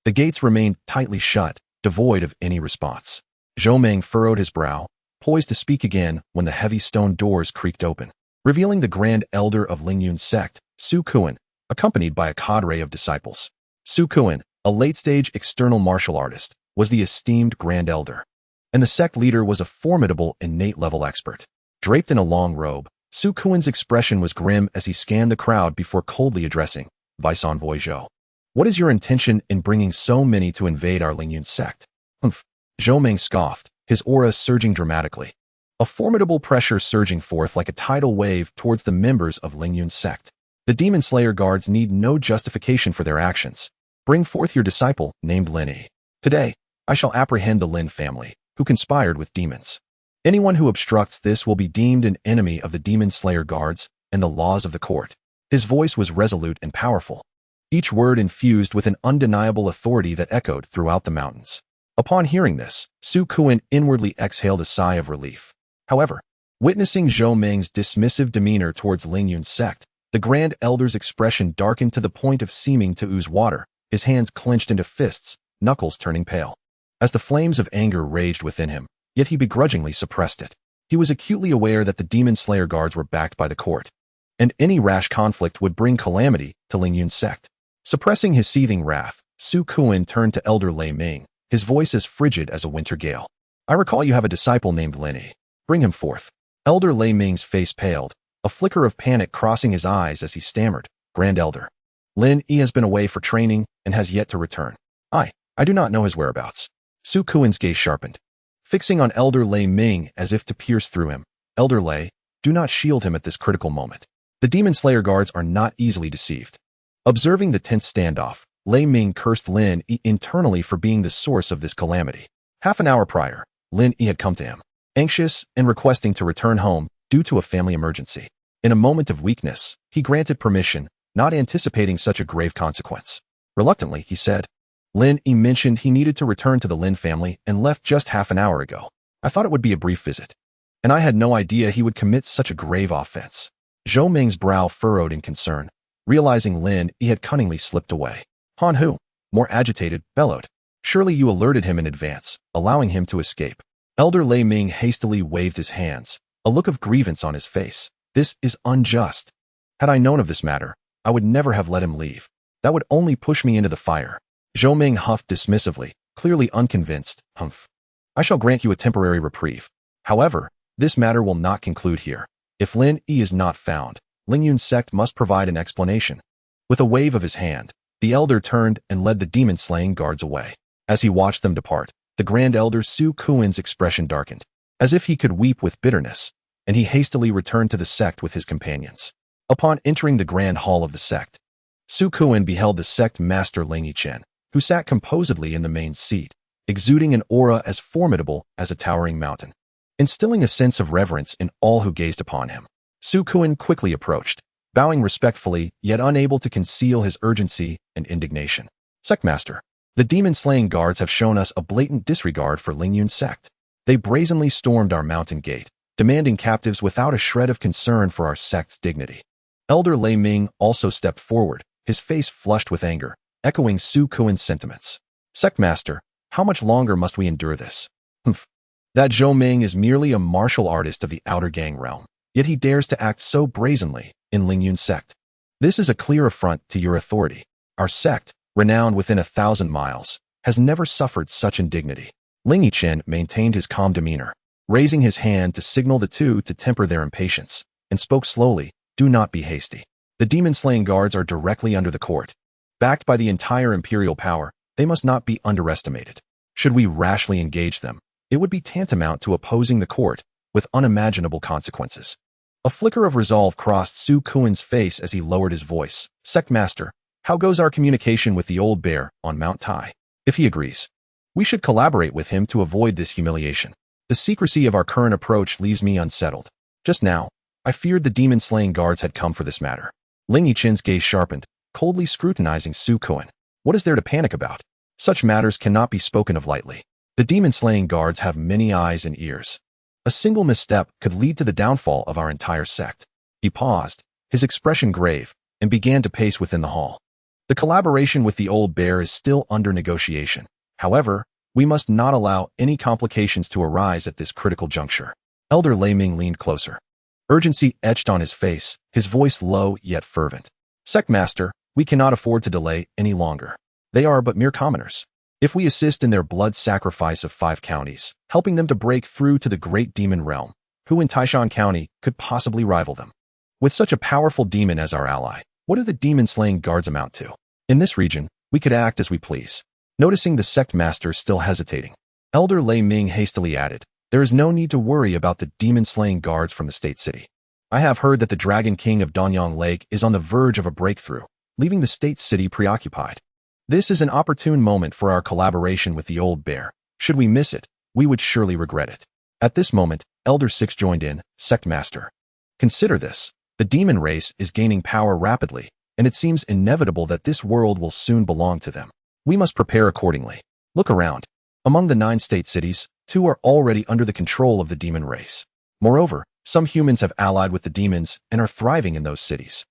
The gates remained tightly shut, devoid of any response. Zhou Meng furrowed his brow, poised to speak again when the heavy stone doors creaked open, revealing the Grand Elder of Lingyun's sect, Su Kuan, accompanied by a cadre of disciples. Su Kuan, a late-stage external martial artist, was the esteemed Grand Elder, and the sect leader was a formidable innate-level expert. Draped in a long robe, Su Kuan's expression was grim as he scanned the crowd before coldly addressing Vice Envoy Zhou. "What is your intention in bringing so many to invade our Lingyun sect?" "Humph." Zhou Meng scoffed, his aura surging dramatically. A formidable pressure surging forth like a tidal wave towards the members of Lingyun's sect. The Demon Slayer guards need no justification for their actions. Bring forth your disciple, named Lin Yi. Today, I shall apprehend the Lin family, who conspired with demons. Anyone who obstructs this will be deemed an enemy of the Demon Slayer guards and the laws of the court. His voice was resolute and powerful, each word infused with an undeniable authority that echoed throughout the mountains. Upon hearing this, Su Kuan inwardly exhaled a sigh of relief. However, witnessing Zhou Meng's dismissive demeanor towards Lingyun's sect, the Grand Elder's expression darkened to the point of seeming to ooze water, his hands clenched into fists, knuckles turning pale. As the flames of anger raged within him, yet he begrudgingly suppressed it. He was acutely aware that the Demon Slayer guards were backed by the court, and any rash conflict would bring calamity to Lingyun's sect. Suppressing his seething wrath, Su Kuan turned to Elder Lei Ming, his voice as frigid as a winter gale. "I recall you have a disciple named Lin Yi. Bring him forth." Elder Lei Ming's face paled, a flicker of panic crossing his eyes as he stammered, "Grand Elder. Lin Yi has been away for training and has yet to return. I do not know his whereabouts." Su Kuan's gaze sharpened, fixing on Elder Lei Ming as if to pierce through him. "Elder Lei, do not shield him at this critical moment. The Demon Slayer guards are not easily deceived." Observing the tense standoff, Lei Ming cursed Lin Yi internally for being the source of this calamity. Half an hour prior, Lin Yi had come to him, anxious and requesting to return home due to a family emergency. In a moment of weakness, he granted permission, not anticipating such a grave consequence. Reluctantly, he said, "Lin Yi mentioned he needed to return to the Lin family and left just half an hour ago. I thought it would be a brief visit, and I had no idea he would commit such a grave offense." Zhou Meng's brow furrowed in concern, realizing Lin Yi had cunningly slipped away. Han Hu, more agitated, bellowed, "Surely you alerted him in advance, allowing him to escape." Elder Lei Ming hastily waved his hands, a look of grievance on his face. "This is unjust. Had I known of this matter, I would never have let him leave. That would only push me into the fire." Zhou Meng huffed dismissively, clearly unconvinced. "Humph. I shall grant you a temporary reprieve. However, this matter will not conclude here. If Lin Yi is not found, Lingyun's sect must provide an explanation." With a wave of his hand, the elder turned and led the demon-slaying guards away. As he watched them depart, the Grand Elder Su Kuan's expression darkened, as if he could weep with bitterness, and he hastily returned to the sect with his companions. Upon entering the grand hall of the sect, Su Kuan beheld the sect master Ling Yichen, who sat composedly in the main seat, exuding an aura as formidable as a towering mountain, instilling a sense of reverence in all who gazed upon him. Su Kuan quickly approached, bowing respectfully, yet unable to conceal his urgency and indignation. "Sectmaster, the demon-slaying guards have shown us a blatant disregard for Lingyun's sect. They brazenly stormed our mountain gate, demanding captives without a shred of concern for our sect's dignity." Elder Lei Ming also stepped forward, his face flushed with anger, echoing Su Kuan's sentiments. "Sectmaster, how much longer must we endure this? Humph. That Zhou Meng is merely a martial artist of the outer gang realm, yet he dares to act so brazenly in Lingyun's sect. This is a clear affront to your authority. Our sect, renowned within 1,000 miles, has never suffered such indignity." Ling Yichen maintained his calm demeanor, raising his hand to signal the two to temper their impatience, and spoke slowly, "Do not be hasty. The demon-slaying guards are directly under the court. Backed by the entire imperial power, they must not be underestimated. Should we rashly engage them, it would be tantamount to opposing the court, with unimaginable consequences." A flicker of resolve crossed Su Kuan's face as he lowered his voice. "Sectmaster, how goes our communication with the old bear on Mount Tai? If he agrees, we should collaborate with him to avoid this humiliation. The secrecy of our current approach leaves me unsettled. Just now, I feared the demon-slaying guards had come for this matter." Ling Yichen's gaze sharpened, coldly scrutinizing Su Kuan. "What is there to panic about? Such matters cannot be spoken of lightly. The demon-slaying guards have many eyes and ears. A single misstep could lead to the downfall of our entire sect. He paused, his expression grave, and began to pace within the hall. The collaboration with the old bear is still under negotiation. However, we must not allow any complications to arise at this critical juncture. Elder Lei Ming leaned closer. Urgency etched on his face, his voice low yet fervent. Sect Master, we cannot afford to delay any longer. They are but mere commoners. If we assist in their blood sacrifice of 5 counties, helping them to break through to the great demon realm, who in Taishan County could possibly rival them? With such a powerful demon as our ally, what do the demon-slaying guards amount to? In this region, we could act as we please. Noticing the sect master still hesitating, Elder Lei Ming hastily added, there is no need to worry about the demon-slaying guards from the state city. I have heard that the Dragon King of Danyang Lake is on the verge of a breakthrough, leaving the state city preoccupied. This is an opportune moment for our collaboration with the old bear. Should we miss it, we would surely regret it. At this moment, Elder Six joined in, Sect Master. Consider this. The demon race is gaining power rapidly, and it seems inevitable that this world will soon belong to them. We must prepare accordingly. Look around. Among the 9 state cities, 2 are already under the control of the demon race. Moreover, some humans have allied with the demons and are thriving in those cities.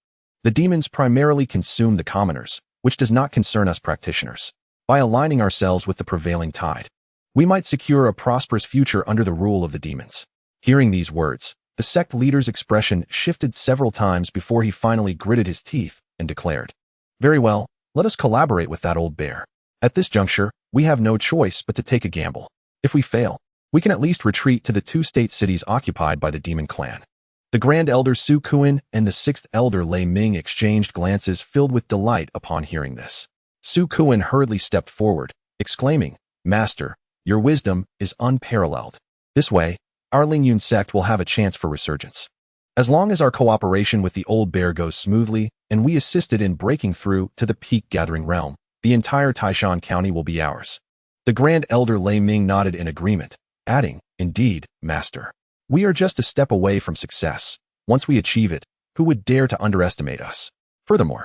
The demons primarily consume the commoners, which does not concern us practitioners. By aligning ourselves with the prevailing tide, we might secure a prosperous future under the rule of the demons. Hearing these words, the sect leader's expression shifted several times before he finally gritted his teeth and declared, very well, let us collaborate with that old bear. At this juncture, we have no choice but to take a gamble. If we fail, we can at least retreat to the 2 state cities occupied by the demon clan. The Grand Elder Su Kuan and the 6th Elder Lei Ming exchanged glances filled with delight upon hearing this. Su Kuan hurriedly stepped forward, exclaiming, Master, your wisdom is unparalleled. This way, our Lingyun sect will have a chance for resurgence. As long as our cooperation with the old bear goes smoothly, and we assisted in breaking through to the peak gathering realm, the entire Taishan County will be ours. The Grand Elder Lei Ming nodded in agreement, adding, Indeed, Master. We are just a step away from success. Once we achieve it, who would dare to underestimate us? Furthermore,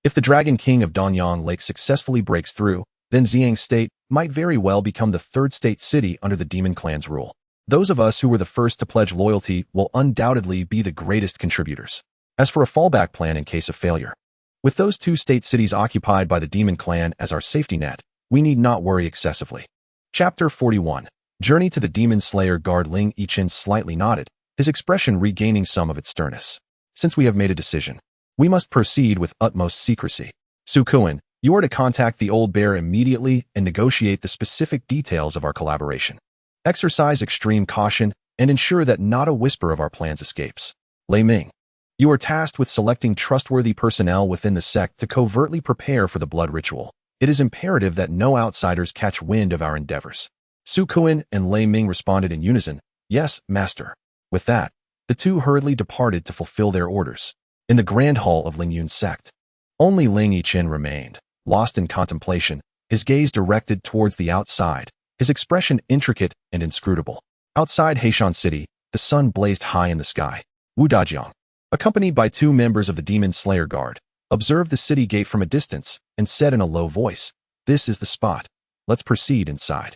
if the Dragon King of Danyang Lake successfully breaks through, then Xiang State might very well become the 3rd state city under the demon clan's rule. Those of us who were the first to pledge loyalty will undoubtedly be the greatest contributors. As for a fallback plan in case of failure, with those 2 state cities occupied by the demon clan as our safety net, we need not worry excessively. Chapter 41. Journey to the Demon Slayer Guard. Ling Yichin slightly nodded, his expression regaining some of its sternness. Since we have made a decision, we must proceed with utmost secrecy. Su Kuan, you are to contact the old bear immediately and negotiate the specific details of our collaboration. Exercise extreme caution and ensure that not a whisper of our plans escapes. Lei Ming, you are tasked with selecting trustworthy personnel within the sect to covertly prepare for the blood ritual. It is imperative that no outsiders catch wind of our endeavors. Su Kuan and Lei Ming responded in unison, Yes, Master. With that, the 2 hurriedly departed to fulfill their orders. In the grand hall of Lingyun's sect, only Ling Yichin remained, lost in contemplation, his gaze directed towards the outside, his expression intricate and inscrutable. Outside Heishan City, the sun blazed high in the sky. Wu Dajiang, accompanied by 2 members of the Demon Slayer Guard, observed the city gate from a distance and said in a low voice, This is the spot. Let's proceed inside.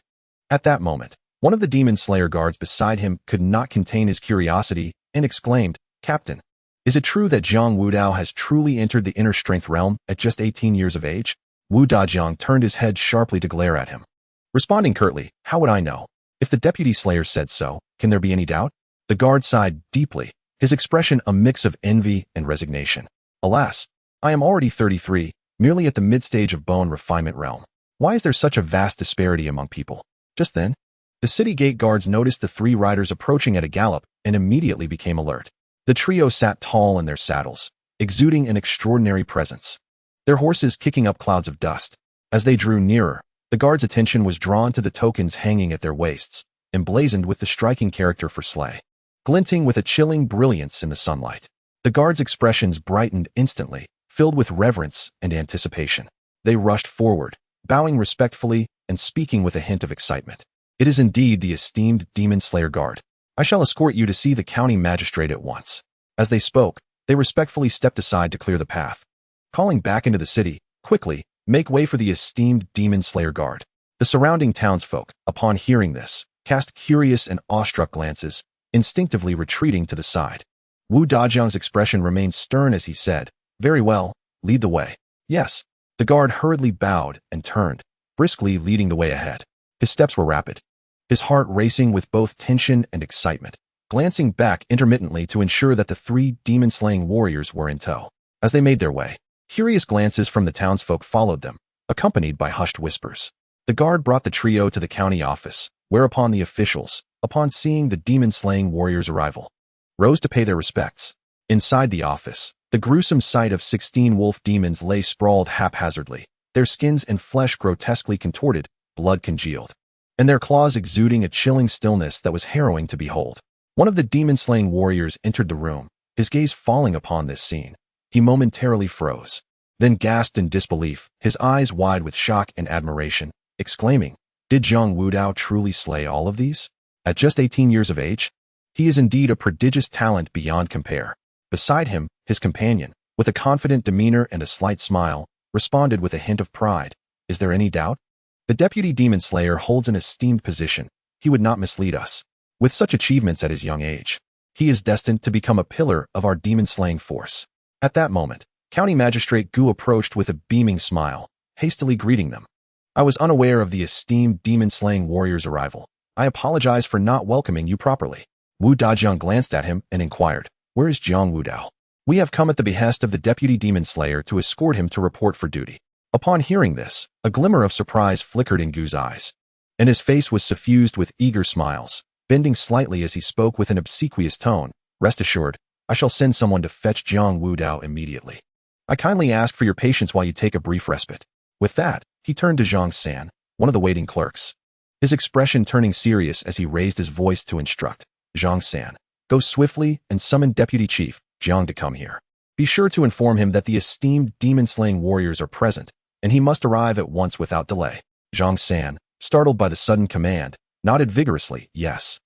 At that moment, one of the Demon Slayer Guards beside him could not contain his curiosity and exclaimed, Captain, is it true that Jiang Wudao has truly entered the inner strength realm at just 18 years of age? Wu Dajiang turned his head sharply to glare at him. Responding curtly, How would I know? If the Deputy Slayer said so, can there be any doubt? The guard sighed deeply, his expression a mix of envy and resignation. Alas, I am already 33, merely at the mid-stage of bone refinement realm. Why is there such a vast disparity among people? Just then, the city gate guards noticed the 3 riders approaching at a gallop and immediately became alert. The trio sat tall in their saddles, exuding an extraordinary presence, their horses kicking up clouds of dust. As they drew nearer, the guards' attention was drawn to the tokens hanging at their waists, emblazoned with the striking character for slay, glinting with a chilling brilliance in the sunlight. The guards' expressions brightened instantly, filled with reverence and anticipation. They rushed forward, bowing respectfully and speaking with a hint of excitement. It is indeed the esteemed Demon Slayer Guard. I shall escort you to see the county magistrate at once. As they spoke, they respectfully stepped aside to clear the path. Calling back into the city, quickly, make way for the esteemed Demon Slayer Guard. The surrounding townsfolk, upon hearing this, cast curious and awestruck glances, instinctively retreating to the side. Wu Dajiang's expression remained stern as he said, "Very well, lead the way." "Yes." The guard hurriedly bowed and turned, briskly leading the way ahead. His steps were rapid, his heart racing with both tension and excitement, glancing back intermittently to ensure that the three demon-slaying warriors were in tow. As they made their way, curious glances from the townsfolk followed them, accompanied by hushed whispers. The guard brought the trio to the county office, whereupon the officials, upon seeing the demon-slaying warriors' arrival, rose to pay their respects. Inside the office, the gruesome sight of 16 wolf demons lay sprawled haphazardly, their skins and flesh grotesquely contorted, blood congealed, and their claws exuding a chilling stillness that was harrowing to behold. One of the demon-slaying warriors entered the room, his gaze falling upon this scene. He momentarily froze, then gasped in disbelief, his eyes wide with shock and admiration, exclaiming, "Did Jiang Wudao truly slay all of these? At just 18 years of age? He is indeed a prodigious talent beyond compare." Beside him, his companion, with a confident demeanor and a slight smile, responded with a hint of pride, "Is there any doubt? The deputy demon slayer holds an esteemed position. He would not mislead us. With such achievements at his young age, he is destined to become a pillar of our demon-slaying force." At that moment, County Magistrate Gu approached with a beaming smile, hastily greeting them. "I was unaware of the esteemed demon-slaying warrior's arrival. I apologize for not welcoming you properly." Wu Dajiang glanced at him and inquired, "Where is Jiang Wudao?" "We have come at the behest of the deputy demon slayer to escort him to report for duty." Upon hearing this, a glimmer of surprise flickered in Gu's eyes, and his face was suffused with eager smiles, bending slightly as he spoke with an obsequious tone, "Rest assured, I shall send someone to fetch Jiang Wudao immediately. I kindly ask for your patience while you take a brief respite." With that, he turned to Zhang San, one of the waiting clerks, his expression turning serious as he raised his voice to instruct, "Zhang San, go swiftly and summon Deputy Chief Jiang to come here. Be sure to inform him that the esteemed demon-slaying warriors are present, and he must arrive at once without delay." Zhang San, startled by the sudden command, nodded vigorously, "Yes,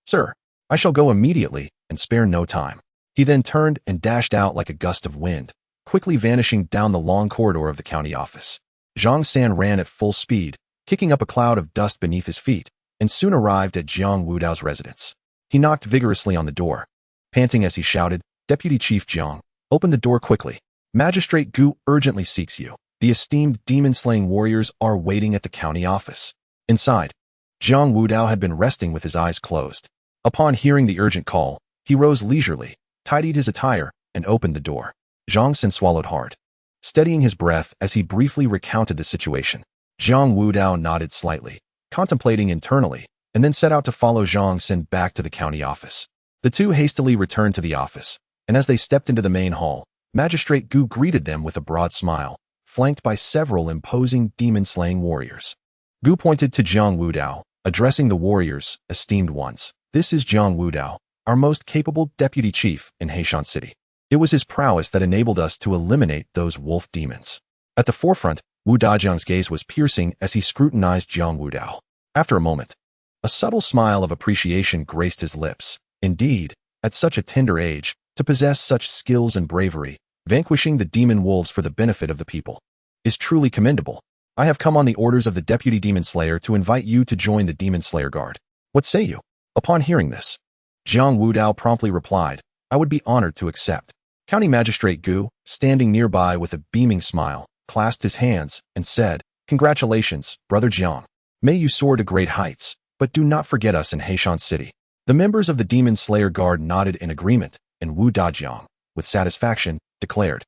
sir. I shall go immediately and spare no time." He then turned and dashed out like a gust of wind, quickly vanishing down the long corridor of the county office. Zhang San ran at full speed, kicking up a cloud of dust beneath his feet, and soon arrived at Jiang Wudao's residence. He knocked vigorously on the door, panting as he shouted, "Deputy Chief Jiang, open the door quickly. Magistrate Gu urgently seeks you. The esteemed demon-slaying warriors are waiting at the county office." Inside, Jiang Wudao had been resting with his eyes closed. Upon hearing the urgent call, he rose leisurely, tidied his attire, and opened the door. Zhang San swallowed hard, steadying his breath as he briefly recounted the situation. Jiang Wudao nodded slightly, contemplating internally, and then set out to follow Zhang San back to the county office. The two hastily returned to the office, and as they stepped into the main hall, Magistrate Gu greeted them with a broad smile, flanked by several imposing demon-slaying warriors. Gu pointed to Jiang Wudao, addressing the warriors, "Esteemed ones, this is Jiang Wudao, our most capable deputy chief in Heishan City. It was his prowess that enabled us to eliminate those wolf demons." At the forefront, Wu Dajiang's gaze was piercing as he scrutinized Jiang Wudao. After a moment, a subtle smile of appreciation graced his lips. Indeed, at such a tender age, to possess such skills and bravery, vanquishing the demon wolves for the benefit of the people, is truly commendable. I have come on the orders of the deputy demon slayer to invite you to join the demon slayer guard. What say you? Upon hearing this, Jiang Wudao promptly replied, "I would be honored to accept." County Magistrate Gu, standing nearby with a beaming smile, clasped his hands and said, "Congratulations, Brother Jiang. May you soar to great heights, but do not forget us in Heishan City." The members of the Demon Slayer Guard nodded in agreement, and Wu Dajiang, with satisfaction, declared,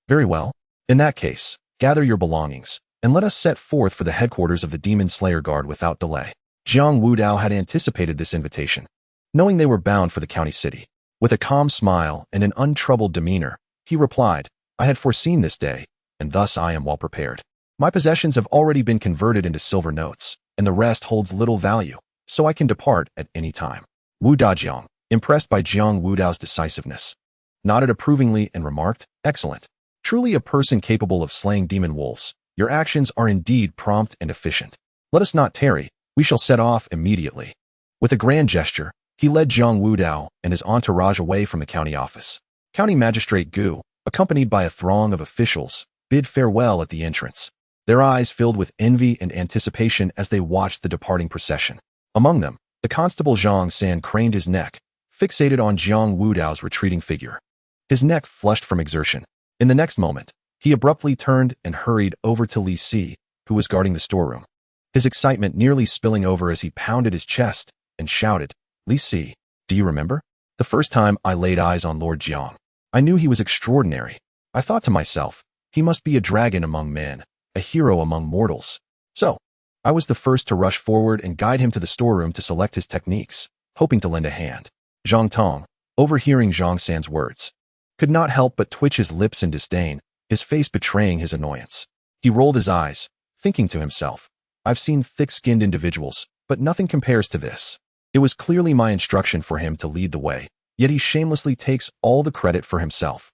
"Very well. In that case, gather your belongings, and let us set forth for the headquarters of the Demon Slayer Guard without delay." Jiang Wudao had anticipated this invitation, knowing they were bound for the county city. With a calm smile and an untroubled demeanor, he replied, "I had foreseen this day, and thus I am well prepared. My possessions have already been converted into silver notes, and the rest holds little value, so I can depart at any time." Wu Dajiang, impressed by Jiang Wudao's decisiveness, nodded approvingly and remarked, "Excellent. Truly a person capable of slaying demon wolves. Your actions are indeed prompt and efficient. Let us not tarry, we shall set off immediately." With a grand gesture, he led Jiang Wudao and his entourage away from the county office. County Magistrate Gu, accompanied by a throng of officials, bid farewell at the entrance, their eyes filled with envy and anticipation as they watched the departing procession. Among them, the constable Zhang San craned his neck, fixated on Jiang Wudao's retreating figure. His neck flushed from exertion. In the next moment, he abruptly turned and hurried over to Li Si, who was guarding the storeroom. His excitement nearly spilling over as he pounded his chest and shouted, "Li Si, do you remember? The first time I laid eyes on Lord Jiang, I knew he was extraordinary. I thought to myself, he must be a dragon among men, a hero among mortals. So, I was the first to rush forward and guide him to the storeroom to select his techniques, hoping to lend a hand." Zhang Tong, overhearing Zhang San's words, could not help but twitch his lips in disdain, his face betraying his annoyance. He rolled his eyes, thinking to himself, "I've seen thick-skinned individuals, but nothing compares to this." It was clearly my instruction for him to lead the way, yet he shamelessly takes all the credit for himself.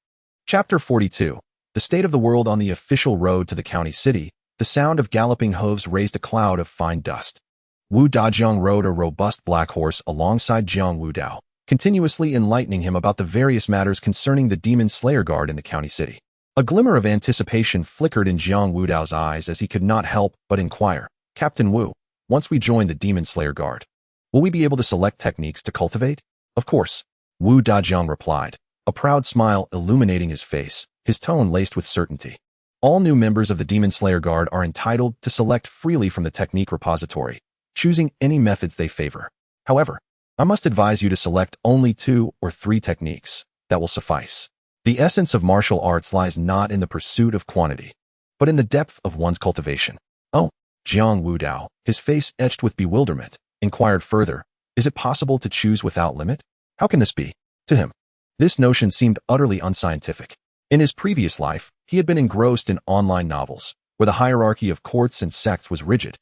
Chapter 42. The state of the world. On the official road to the county city, the sound of galloping hooves raised a cloud of fine dust. Wu Dajiang rode a robust black horse alongside Jiang Wudao, continuously enlightening him about the various matters concerning the Demon Slayer Guard in the county city. A glimmer of anticipation flickered in Jiang Wudao's eyes as he could not help but inquire, "Captain Wu, once we join the Demon Slayer Guard, will we be able to select techniques to cultivate?" "Of course," Wu Dajiang replied, a proud smile illuminating his face, his tone laced with certainty. "All new members of the Demon Slayer Guard are entitled to select freely from the technique repository, choosing any methods they favor. However, I must advise you to select only 2 or 3 techniques. That will suffice. The essence of martial arts lies not in the pursuit of quantity, but in the depth of one's cultivation." "Oh," Jiang Wudao, his face etched with bewilderment, inquired further, "Is it possible to choose without limit? How can this be?" To him, this notion seemed utterly unscientific. In his previous life, he had been engrossed in online novels, where the hierarchy of courts and sects was rigid,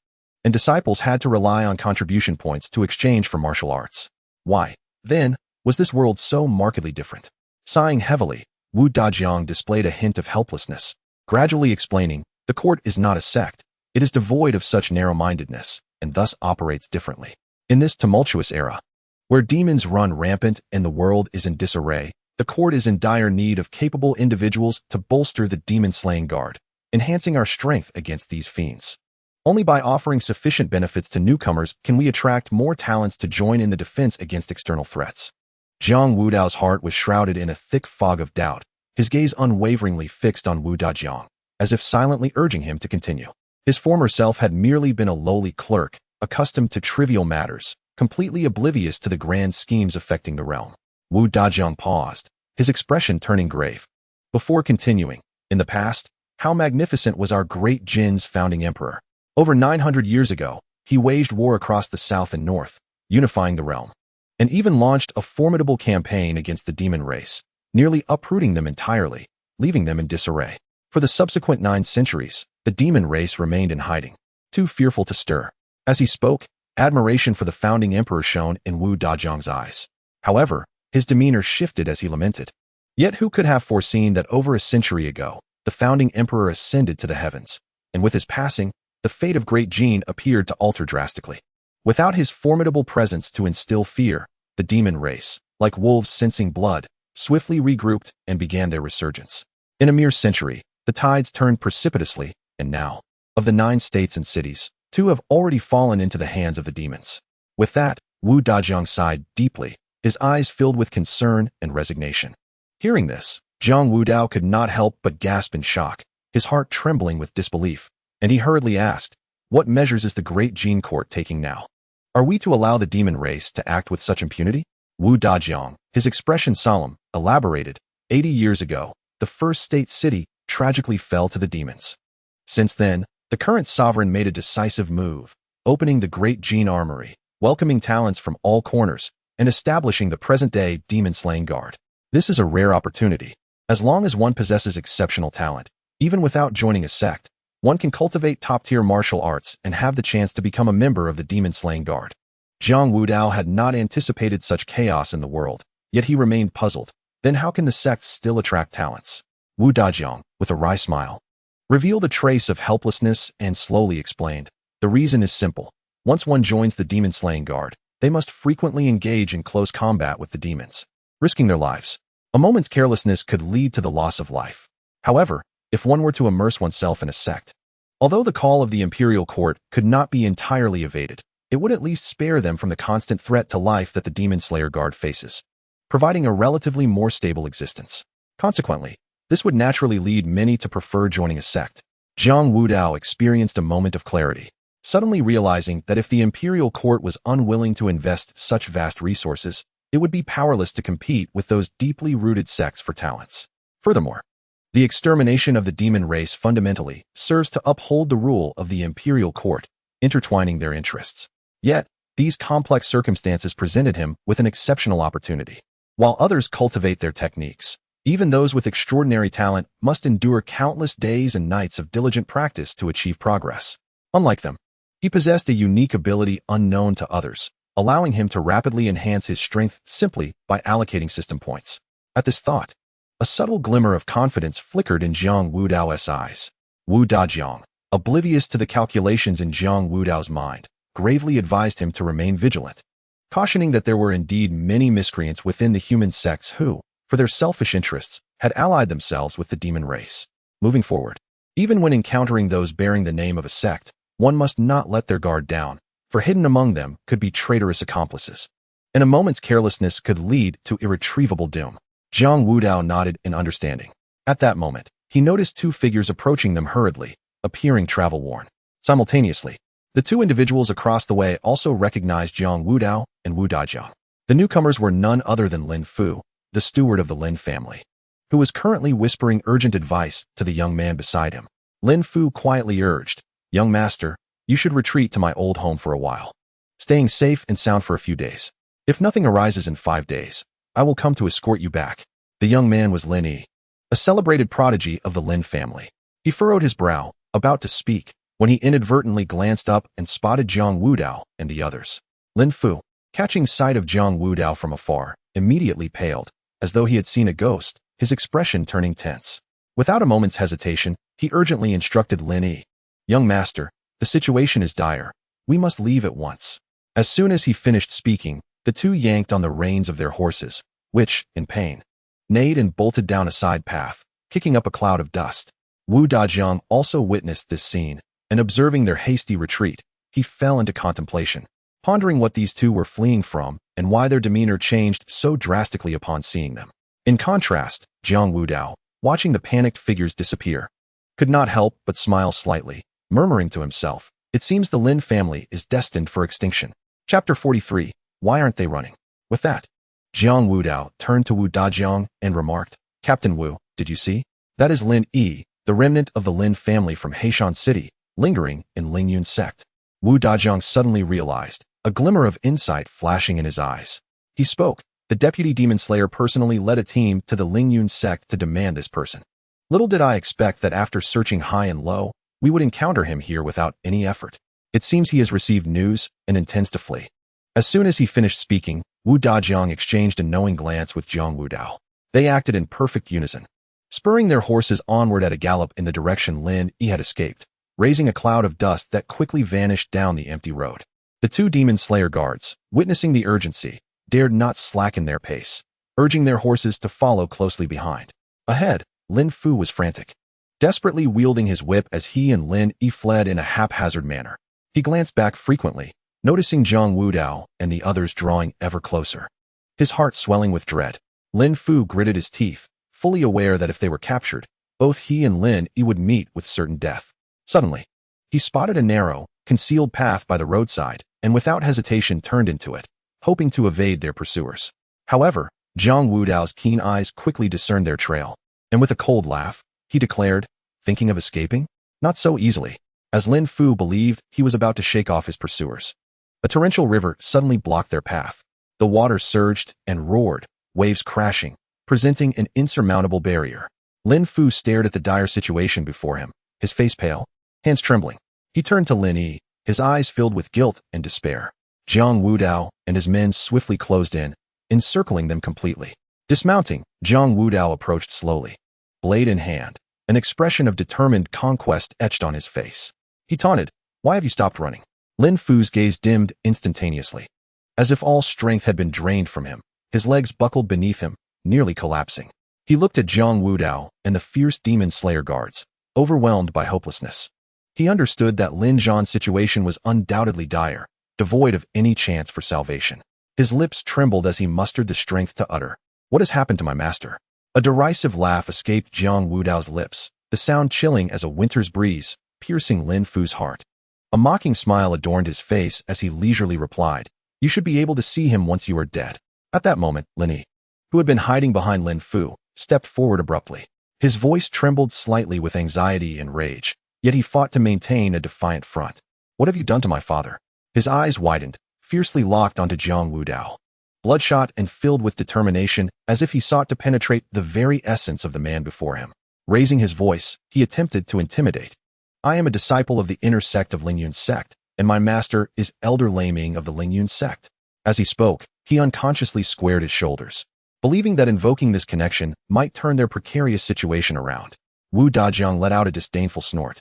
and disciples had to rely on contribution points to exchange for martial arts. Why, then, was this world so markedly different? Sighing heavily, Wu Dajiang displayed a hint of helplessness, gradually explaining, "The court is not a sect. It is devoid of such narrow-mindedness, and thus operates differently. In this tumultuous era, where demons run rampant and the world is in disarray, the court is in dire need of capable individuals to bolster the demon-slaying guard, enhancing our strength against these fiends. Only by offering sufficient benefits to newcomers can we attract more talents to join in the defense against external threats." Jiang Wudao's heart was shrouded in a thick fog of doubt, his gaze unwaveringly fixed on Wu Dajiang, as if silently urging him to continue. His former self had merely been a lowly clerk, accustomed to trivial matters, completely oblivious to the grand schemes affecting the realm. Wu Dajiang paused, his expression turning grave. Before continuing, "In the past, how magnificent was our great Jin's founding emperor. Over 900 years ago, he waged war across the south and north, unifying the realm, and even launched a formidable campaign against the demon race, nearly uprooting them entirely, leaving them in disarray. For the subsequent 9 centuries, the demon race remained in hiding, too fearful to stir." As he spoke, admiration for the founding emperor shone in Wu Dajiang's eyes. However, his demeanor shifted as he lamented. Yet who could have foreseen that over a century ago, the founding emperor ascended to the heavens, and with his passing, the fate of Great Jin appeared to alter drastically. Without his formidable presence to instill fear, the demon race, like wolves sensing blood, swiftly regrouped and began their resurgence. In a mere century, the tides turned precipitously, and now, of the 9 states and cities, 2 have already fallen into the hands of the demons. With that, Wu Dajiang sighed deeply, his eyes filled with concern and resignation. Hearing this, Jiang Wudao could not help but gasp in shock, his heart trembling with disbelief, and he hurriedly asked, "What measures is the Great Jin Court taking now? Are we to allow the demon race to act with such impunity?" Wu Dajiang, his expression solemn, elaborated, 80 years ago, the first state city tragically fell to the demons. Since then, the current sovereign made a decisive move, opening the Great Jin Armory, welcoming talents from all corners, and establishing the present-day demon-slaying guard. This is a rare opportunity. As long as one possesses exceptional talent, even without joining a sect, one can cultivate top-tier martial arts and have the chance to become a member of the demon-slaying guard. Jiang Wudao had not anticipated such chaos in the world, yet he remained puzzled. Then how can the sects still attract talents? Wu Dajiang, with a wry smile, revealed a trace of helplessness and slowly explained, "The reason is simple. Once one joins the demon-slaying guard, they must frequently engage in close combat with the demons, risking their lives. A moment's carelessness could lead to the loss of life. However, if one were to immerse oneself in a sect, although the call of the imperial court could not be entirely evaded, it would at least spare them from the constant threat to life that the demon slayer guard faces." providing a relatively more stable existence. Consequently, this would naturally lead many to prefer joining a sect. Jiang Wudao experienced a moment of clarity, suddenly realizing that if the imperial court was unwilling to invest such vast resources, it would be powerless to compete with those deeply rooted sects for talents. Furthermore, the extermination of the demon race fundamentally serves to uphold the rule of the imperial court, intertwining their interests. Yet, these complex circumstances presented him with an exceptional opportunity. While others cultivate their techniques, even those with extraordinary talent must endure countless days and nights of diligent practice to achieve progress. Unlike them, he possessed a unique ability unknown to others, allowing him to rapidly enhance his strength simply by allocating system points. At this thought, a subtle glimmer of confidence flickered in Jiang Wudao's eyes. Wu Dajiang, oblivious to the calculations in Jiang Wudao's mind, gravely advised him to remain vigilant, cautioning that there were indeed many miscreants within the human sects who, for their selfish interests, had allied themselves with the demon race. Moving forward, even when encountering those bearing the name of a sect, one must not let their guard down, for hidden among them could be traitorous accomplices, and a moment's carelessness could lead to irretrievable doom. Jiang Wudao nodded in understanding. At that moment, he noticed two figures approaching them hurriedly, appearing travel-worn. Simultaneously, the two individuals across the way also recognized Jiang Wudao and Wu Dajiang. The newcomers were none other than Lin Fu, the steward of the Lin family, who was currently whispering urgent advice to the young man beside him. Lin Fu quietly urged, "Young master, you should retreat to my old home for a while, staying safe and sound for a few days. If nothing arises in 5 days, I will come to escort you back." The young man was Lin Yi, a celebrated prodigy of the Lin family. He furrowed his brow, about to speak, when he inadvertently glanced up and spotted Jiang Wudao and the others. Lin Fu, catching sight of Jiang Wudao from afar, immediately paled, as though he had seen a ghost, his expression turning tense. Without a moment's hesitation, he urgently instructed Lin Yi, "Young master, the situation is dire. We must leave at once." As soon as he finished speaking, the two yanked on the reins of their horses, which, in pain, neighed and bolted down a side path, kicking up a cloud of dust. Wu Dajiang also witnessed this scene, and observing their hasty retreat, he fell into contemplation, pondering what these two were fleeing from and why their demeanor changed so drastically upon seeing them. In contrast, Jiang Wudao, watching the panicked figures disappear, could not help but smile slightly, murmuring to himself, "It seems the Lin family is destined for extinction." Chapter 43, Why Aren't They Running? With that, Jiang Wudao turned to Wu Dajiang and remarked, "Captain Wu, did you see? That is Lin Yi, the remnant of the Lin family from Heishan City, lingering in Lingyun's sect." Wu Dajiang suddenly realized, a glimmer of insight flashing in his eyes. He spoke. "The deputy demon slayer personally led a team to the Lingyun sect to demand this person. Little did I expect that after searching high and low, we would encounter him here without any effort. It seems he has received news and intends to flee." As soon as he finished speaking, Wu Dajiang exchanged a knowing glance with Jiang Wudao. They acted in perfect unison, spurring their horses onward at a gallop in the direction Lin Yi had escaped, raising a cloud of dust that quickly vanished down the empty road. The two demon slayer guards, witnessing the urgency, dared not slacken their pace, urging their horses to follow closely behind. Ahead, Lin Fu was frantic, desperately wielding his whip as he and Lin Yi fled in a haphazard manner. He glanced back frequently, noticing Jiang Wudao and the others drawing ever closer. His heart swelling with dread, Lin Fu gritted his teeth, fully aware that if they were captured, both he and Lin Yi would meet with certain death. Suddenly, he spotted a narrow, concealed path by the roadside, and without hesitation turned into it, hoping to evade their pursuers. However, Jiang Wudao's keen eyes quickly discerned their trail, and with a cold laugh, he declared, "Thinking of escaping? Not so easily." As Lin Fu believed, he was about to shake off his pursuers. A torrential river suddenly blocked their path. The water surged and roared, waves crashing, presenting an insurmountable barrier. Lin Fu stared at the dire situation before him, his face pale, hands trembling. He turned to Lin Yi, his eyes filled with guilt and despair. Jiang Wudao and his men swiftly closed in, encircling them completely. Dismounting, Jiang Wudao approached slowly, blade in hand, an expression of determined conquest etched on his face. He taunted, "Why have you stopped running?" Lin Fu's gaze dimmed instantaneously. As if all strength had been drained from him, his legs buckled beneath him, nearly collapsing. He looked at Jiang Wudao and the fierce demon slayer guards, overwhelmed by hopelessness. He understood that Lin Zhan's situation was undoubtedly dire, devoid of any chance for salvation. His lips trembled as he mustered the strength to utter, "What has happened to my master?" A derisive laugh escaped Jiang Wudao's lips, the sound chilling as a winter's breeze, piercing Lin Fu's heart. A mocking smile adorned his face as he leisurely replied, "You should be able to see him once you are dead." At that moment, Lin Yi, who had been hiding behind Lin Fu, stepped forward abruptly. His voice trembled slightly with anxiety and rage, yet he fought to maintain a defiant front. "What have you done to my father?" His eyes widened, fiercely locked onto Jiang Wudao, bloodshot and filled with determination, as if he sought to penetrate the very essence of the man before him. Raising his voice, he attempted to intimidate. "I am a disciple of the inner sect of Lingyun's sect, and my master is Elder Laming of the Lingyun sect." As he spoke, he unconsciously squared his shoulders, believing that invoking this connection might turn their precarious situation around. Wu Dajiang let out a disdainful snort,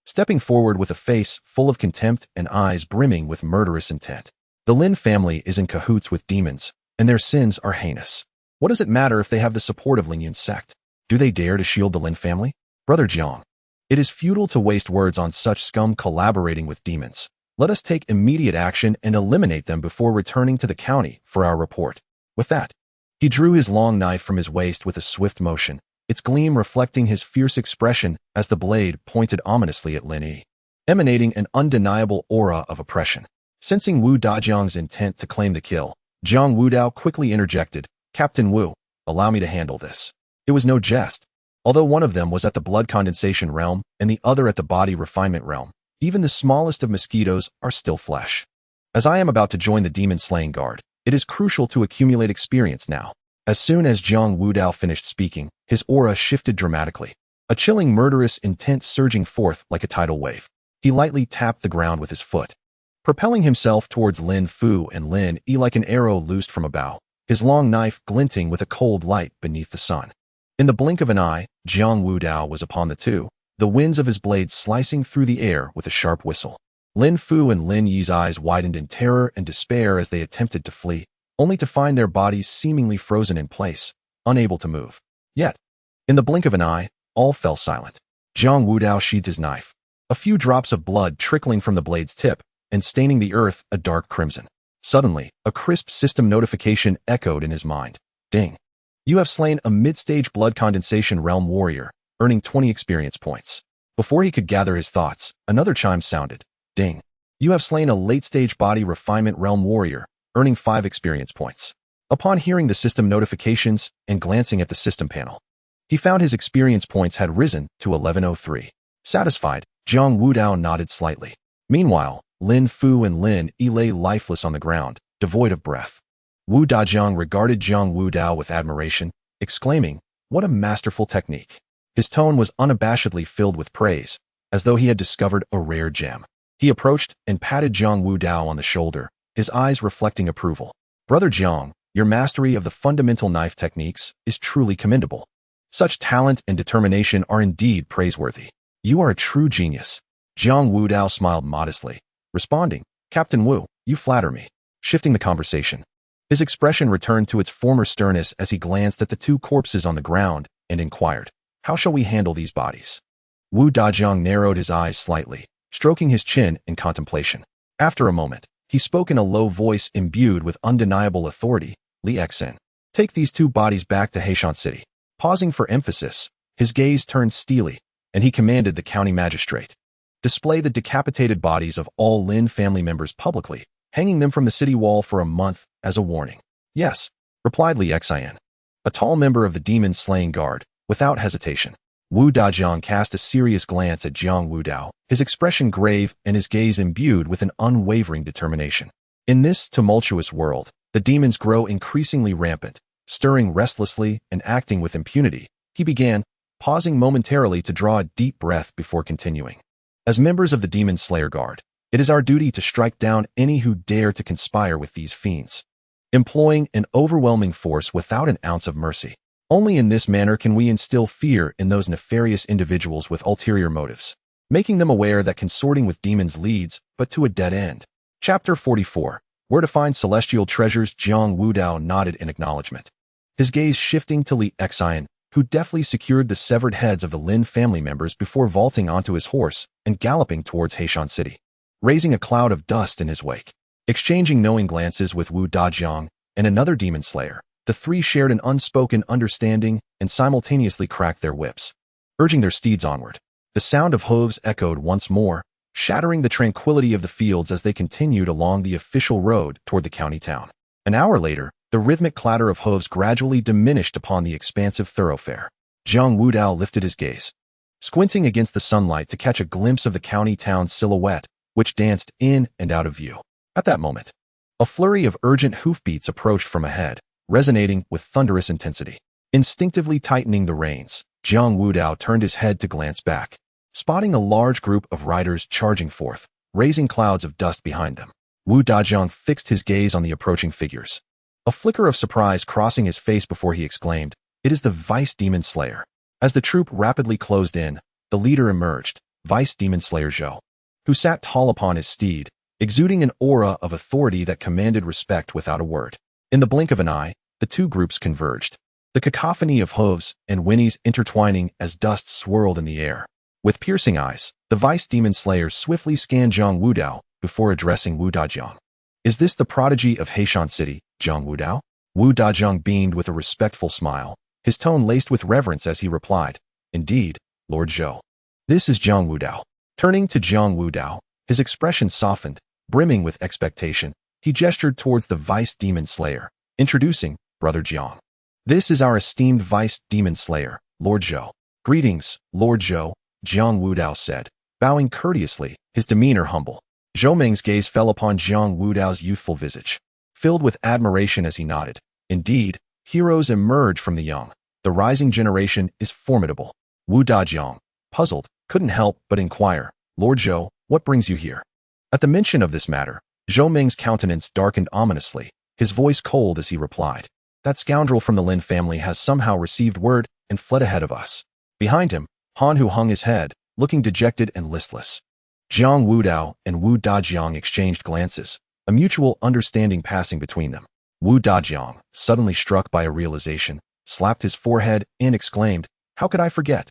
stepping forward with a face full of contempt and eyes brimming with murderous intent. "The Lin family is in cahoots with demons, and their sins are heinous. What does it matter if they have the support of Lingyun's sect? Do they dare to shield the Lin family? Brother Jiang, it is futile to waste words on such scum collaborating with demons. Let us take immediate action and eliminate them before returning to the county for our report." With that, he drew his long knife from his waist with a swift motion, its gleam reflecting his fierce expression as the blade pointed ominously at Lin Yi, emanating an undeniable aura of oppression. Sensing Wu Dajiang's intent to claim the kill, Jiang Wudao quickly interjected, "Captain Wu, allow me to handle this." It was no jest. Although one of them was at the blood condensation realm and the other at the body refinement realm, even the smallest of mosquitoes are still flesh. As I am about to join the demon slaying guard, it is crucial to accumulate experience now. As soon as Jiang Wudao finished speaking, his aura shifted dramatically, a chilling murderous intent surging forth like a tidal wave. He lightly tapped the ground with his foot, propelling himself towards Lin Fu and Lin Yi like an arrow loosed from a bow, his long knife glinting with a cold light beneath the sun. In the blink of an eye, Jiang Wudao was upon the two, the winds of his blade slicing through the air with a sharp whistle. Lin Fu and Lin Yi's eyes widened in terror and despair as they attempted to flee, only to find their bodies seemingly frozen in place, unable to move. Yet, in the blink of an eye, all fell silent. Jiang Wudao sheathed his knife, a few drops of blood trickling from the blade's tip and staining the earth a dark crimson. Suddenly, a crisp system notification echoed in his mind. "Ding. You have slain a mid-stage blood condensation realm warrior, earning 20 experience points." Before he could gather his thoughts, another chime sounded. "Ding. You have slain a late-stage body refinement realm warrior, earning 5 experience points." Upon hearing the system notifications and glancing at the system panel, he found his experience points had risen to 1103. Satisfied, Jiang Wudao nodded slightly. Meanwhile, Lin Fu and Lin Yi lay lifeless on the ground, devoid of breath. Wu Dajiang regarded Jiang Wudao with admiration, exclaiming, "What a masterful technique." His tone was unabashedly filled with praise, as though he had discovered a rare gem. He approached and patted Jiang Wudao on the shoulder, his eyes reflecting approval. "Brother Jiang, your mastery of the fundamental knife techniques is truly commendable. Such talent and determination are indeed praiseworthy. You are a true genius." Jiang Wudao smiled modestly, responding, "Captain Wu, you flatter me." Shifting the conversation, his expression returned to its former sternness as he glanced at the two corpses on the ground and inquired, "How shall we handle these bodies?" Wu Dajiang narrowed his eyes slightly, stroking his chin in contemplation. After a moment, he spoke in a low voice imbued with undeniable authority, "Li Xen, take these two bodies back to Heishan City." Pausing for emphasis, his gaze turned steely, and he commanded the county magistrate, "Display the decapitated bodies of all Lin family members publicly, hanging them from the city wall for a month as a warning." "Yes," replied Li Xian, a tall member of the demon slaying guard, without hesitation. Wu Dajiang cast a serious glance at Jiang Wudao, his expression grave and his gaze imbued with an unwavering determination. In this tumultuous world, the demons grow increasingly rampant, stirring restlessly and acting with impunity. He began, pausing momentarily to draw a deep breath before continuing. "As members of the Demon Slayer Guard, it is our duty to strike down any who dare to conspire with these fiends, employing an overwhelming force without an ounce of mercy. Only in this manner can we instill fear in those nefarious individuals with ulterior motives, making them aware that consorting with demons leads but to a dead end." Chapter 44. Where to find celestial treasures. Jiang Wudao nodded in acknowledgement, his gaze shifting to Li Xian, who deftly secured the severed heads of the Lin family members before vaulting onto his horse and galloping towards Heishan City, raising a cloud of dust in his wake. Exchanging knowing glances with Wu Dajiang and another demon slayer, the three shared an unspoken understanding and simultaneously cracked their whips, urging their steeds onward. The sound of hooves echoed once more, shattering the tranquility of the fields as they continued along the official road toward the county town. An hour later, the rhythmic clatter of hooves gradually diminished upon the expansive thoroughfare. Jiang Wudao lifted his gaze, squinting against the sunlight to catch a glimpse of the county town's silhouette, which danced in and out of view. At that moment, a flurry of urgent hoofbeats approached from ahead, resonating with thunderous intensity. Instinctively tightening the reins, Jiang Wudao turned his head to glance back, spotting a large group of riders charging forth, raising clouds of dust behind them. Wu Dajiang fixed his gaze on the approaching figures, a flicker of surprise crossing his face before he exclaimed, "It is the Vice Demon Slayer." As the troop rapidly closed in, the leader emerged, Vice Demon Slayer Zhou, who sat tall upon his steed, exuding an aura of authority that commanded respect without a word. In the blink of an eye, the two groups converged, the cacophony of hooves and whinnies intertwining as dust swirled in the air. With piercing eyes, the Vice Demon Slayer swiftly scanned Jiang Wudao before addressing Wu Dajiang. "Is this the prodigy of Heishan City, Jiang Wudao?" Wu Dajiang beamed with a respectful smile, his tone laced with reverence as he replied, "Indeed, Lord Zhou. This is Jiang Wudao." Turning to Jiang Wudao, his expression softened, brimming with expectation. He gestured towards the Vice Demon Slayer, introducing Brother Jiang. "This is our esteemed Vice Demon Slayer, Lord Zhou." "Greetings, Lord Zhou," Jiang Wudao said, bowing courteously, his demeanor humble. Zhou Meng's gaze fell upon Jiang Wudao's youthful visage, filled with admiration as he nodded. "Indeed, heroes emerge from the young. The rising generation is formidable." Wu Dajiang, puzzled, couldn't help but inquire, "Lord Zhou, what brings you here?" At the mention of this matter, Zhou Meng's countenance darkened ominously, his voice cold as he replied, "That scoundrel from the Lin family has somehow received word and fled ahead of us." Behind him, Han Hu hung his head, looking dejected and listless. Jiang Wudao and Wu Dajiang exchanged glances, a mutual understanding passing between them. Wu Dajiang, suddenly struck by a realization, slapped his forehead and exclaimed, "How could I forget?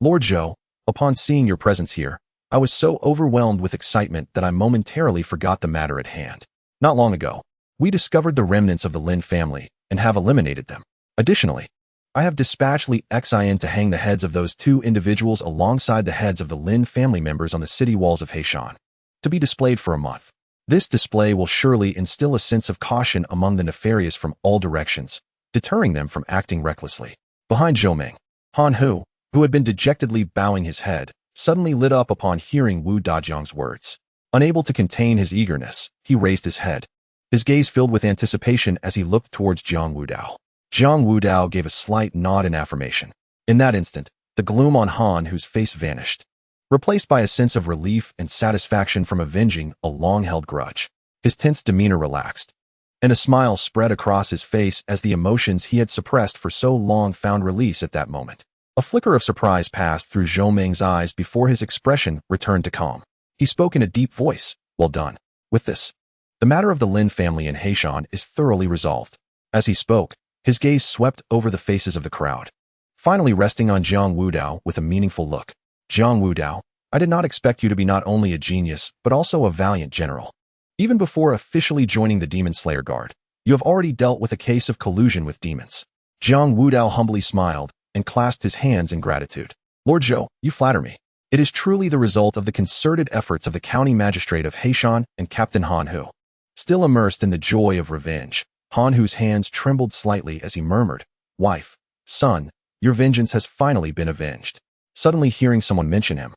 Lord Zhou, upon seeing your presence here, I was so overwhelmed with excitement that I momentarily forgot the matter at hand. Not long ago, we discovered the remnants of the Lin family and have eliminated them. Additionally, I have dispatched Li Xin to hang the heads of those two individuals alongside the heads of the Lin family members on the city walls of Heishan, to be displayed for a month. This display will surely instill a sense of caution among the nefarious from all directions, deterring them from acting recklessly." Behind Zhou Meng, Han Hu, who had been dejectedly bowing his head, suddenly lit up upon hearing Wu Dajiang's words. Unable to contain his eagerness, he raised his head, his gaze filled with anticipation as he looked towards Jiang Wudao. Jiang Wudao gave a slight nod in affirmation. In that instant, the gloom on Han Hu's face vanished, replaced by a sense of relief and satisfaction from avenging a long-held grudge. His tense demeanor relaxed, and a smile spread across his face as the emotions he had suppressed for so long found release at that moment. A flicker of surprise passed through Zhou Meng's eyes before his expression returned to calm. He spoke in a deep voice, "Well done. With this, the matter of the Lin family in Heishan is thoroughly resolved." As he spoke, his gaze swept over the faces of the crowd, finally resting on Jiang Wudao with a meaningful look. "Jiang Wudao, I did not expect you to be not only a genius, but also a valiant general. Even before officially joining the Demon Slayer Guard, you have already dealt with a case of collusion with demons." Jiang Wudao humbly smiled and clasped his hands in gratitude. "Lord Zhou, you flatter me. It is truly the result of the concerted efforts of the county magistrate of Heishan and Captain Han Hu." Still immersed in the joy of revenge, Han Hu's hands trembled slightly as he murmured, "Wife, son, your vengeance has finally been avenged." Suddenly hearing someone mention him,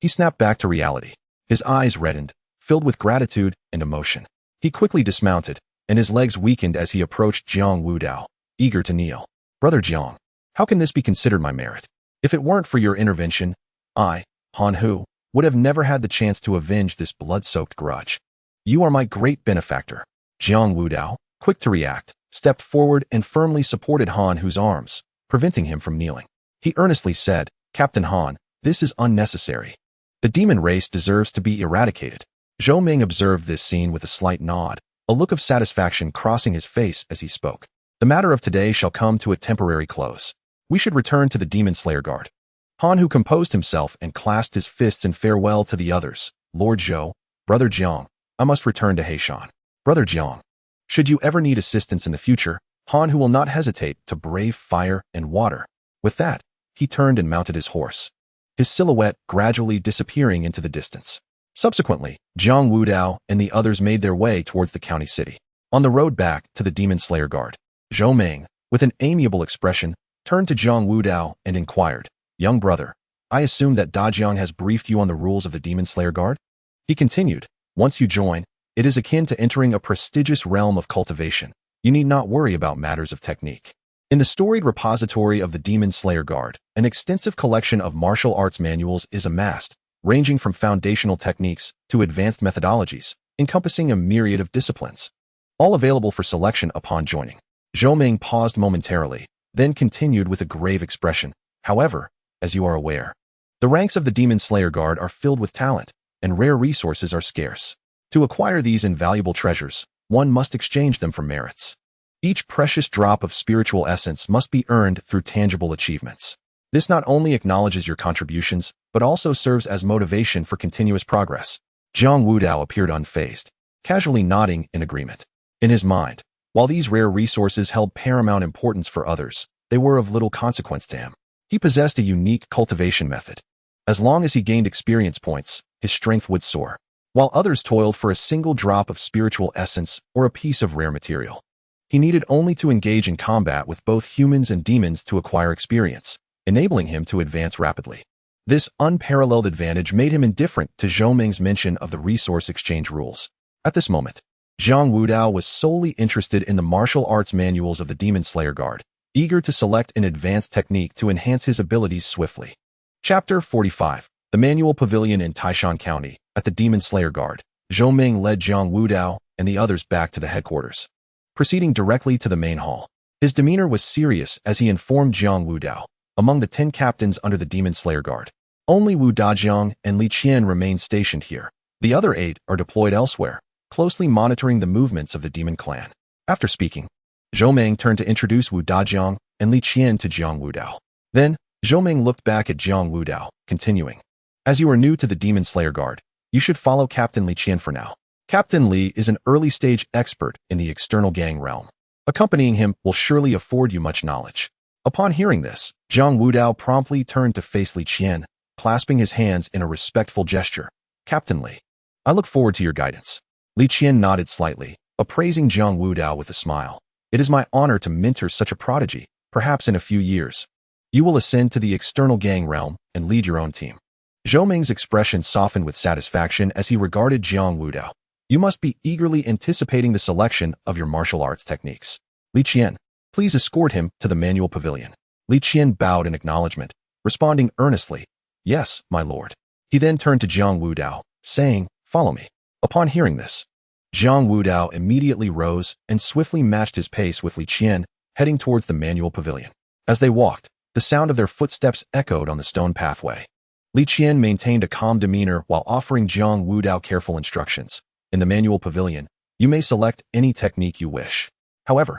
he snapped back to reality. His eyes reddened, filled with gratitude and emotion. He quickly dismounted, and his legs weakened as he approached Jiang Wudao, eager to kneel. "Brother Jiang, how can this be considered my merit? If it weren't for your intervention, I, Han Hu, would have never had the chance to avenge this blood-soaked grudge. You are my great benefactor." Jiang Wudao, quick to react, stepped forward and firmly supported Han Hu's arms, preventing him from kneeling. He earnestly said, "Captain Han, this is unnecessary. The demon race deserves to be eradicated." Zhou Meng observed this scene with a slight nod, a look of satisfaction crossing his face as he spoke. "The matter of today shall come to a temporary close. We should return to the Demon Slayer Guard." Han Hu composed himself and clasped his fists in farewell to the others. "Lord Zhou, Brother Jiang, I must return to Heishan." Brother Jiang, should you ever need assistance in the future, Han who will not hesitate to brave fire and water. With that, he turned and mounted his horse, his silhouette gradually disappearing into the distance. Subsequently, Jiang Wudao and the others made their way towards the county city. On the road back to the Demon Slayer Guard, Zhou Meng, with an amiable expression, turned to Jiang Wudao and inquired, "Young brother, I assume that Da Jiang has briefed you on the rules of the Demon Slayer Guard?" He continued, "Once you join, it is akin to entering a prestigious realm of cultivation. You need not worry about matters of technique." In the storied repository of the Demon Slayer Guard, an extensive collection of martial arts manuals is amassed, ranging from foundational techniques to advanced methodologies, encompassing a myriad of disciplines, all available for selection upon joining. Zhou Meng paused momentarily, then continued with a grave expression. "However, as you are aware, the ranks of the Demon Slayer Guard are filled with talent, and rare resources are scarce. To acquire these invaluable treasures, one must exchange them for merits. Each precious drop of spiritual essence must be earned through tangible achievements. This not only acknowledges your contributions, but also serves as motivation for continuous progress." Jiang Wudao appeared unfazed, casually nodding in agreement. In his mind, while these rare resources held paramount importance for others, they were of little consequence to him. He possessed a unique cultivation method. As long as he gained experience points, his strength would soar, while others toiled for a single drop of spiritual essence or a piece of rare material. He needed only to engage in combat with both humans and demons to acquire experience, enabling him to advance rapidly. This unparalleled advantage made him indifferent to Zhou Meng's mention of the resource exchange rules. At this moment, Jiang Wudao was solely interested in the martial arts manuals of the Demon Slayer Guard, eager to select an advanced technique to enhance his abilities swiftly. Chapter 45. The Manual Pavilion in Taishan County. At the Demon Slayer Guard, Zhou Meng led Jiang Wudao and the others back to the headquarters. Proceeding directly to the main hall, his demeanor was serious as he informed Jiang Wudao, among the 10 captains under the Demon Slayer Guard, only Wu Dajiang and Li Qian remain stationed here. The other 8 are deployed elsewhere, closely monitoring the movements of the demon clan. After speaking, Zhou Meng turned to introduce Wu Dajiang and Li Qian to Jiang Wudao. Then, Zhou Meng looked back at Jiang Wudao, continuing, "As you are new to the Demon Slayer Guard, you should follow Captain Li Qian for now. Captain Li is an early-stage expert in the external gang realm. Accompanying him will surely afford you much knowledge." Upon hearing this, Jiang Wudao promptly turned to face Li Qian, clasping his hands in a respectful gesture. "Captain Li, I look forward to your guidance." Li Qian nodded slightly, appraising Jiang Wudao with a smile. "It is my honor to mentor such a prodigy. Perhaps in a few years, you will ascend to the external gang realm and lead your own team." Zhou Meng's expression softened with satisfaction as he regarded Jiang Wudao. "You must be eagerly anticipating the selection of your martial arts techniques. Li Qian, please escort him to the manual pavilion." Li Qian bowed in acknowledgement, responding earnestly, "Yes, my lord." He then turned to Jiang Wudao, saying, "Follow me." Upon hearing this, Jiang Wudao immediately rose and swiftly matched his pace with Li Qian, heading towards the manual pavilion. As they walked, the sound of their footsteps echoed on the stone pathway. Li Qian maintained a calm demeanor while offering Jiang Wudao careful instructions. "In the manual pavilion, you may select any technique you wish. However,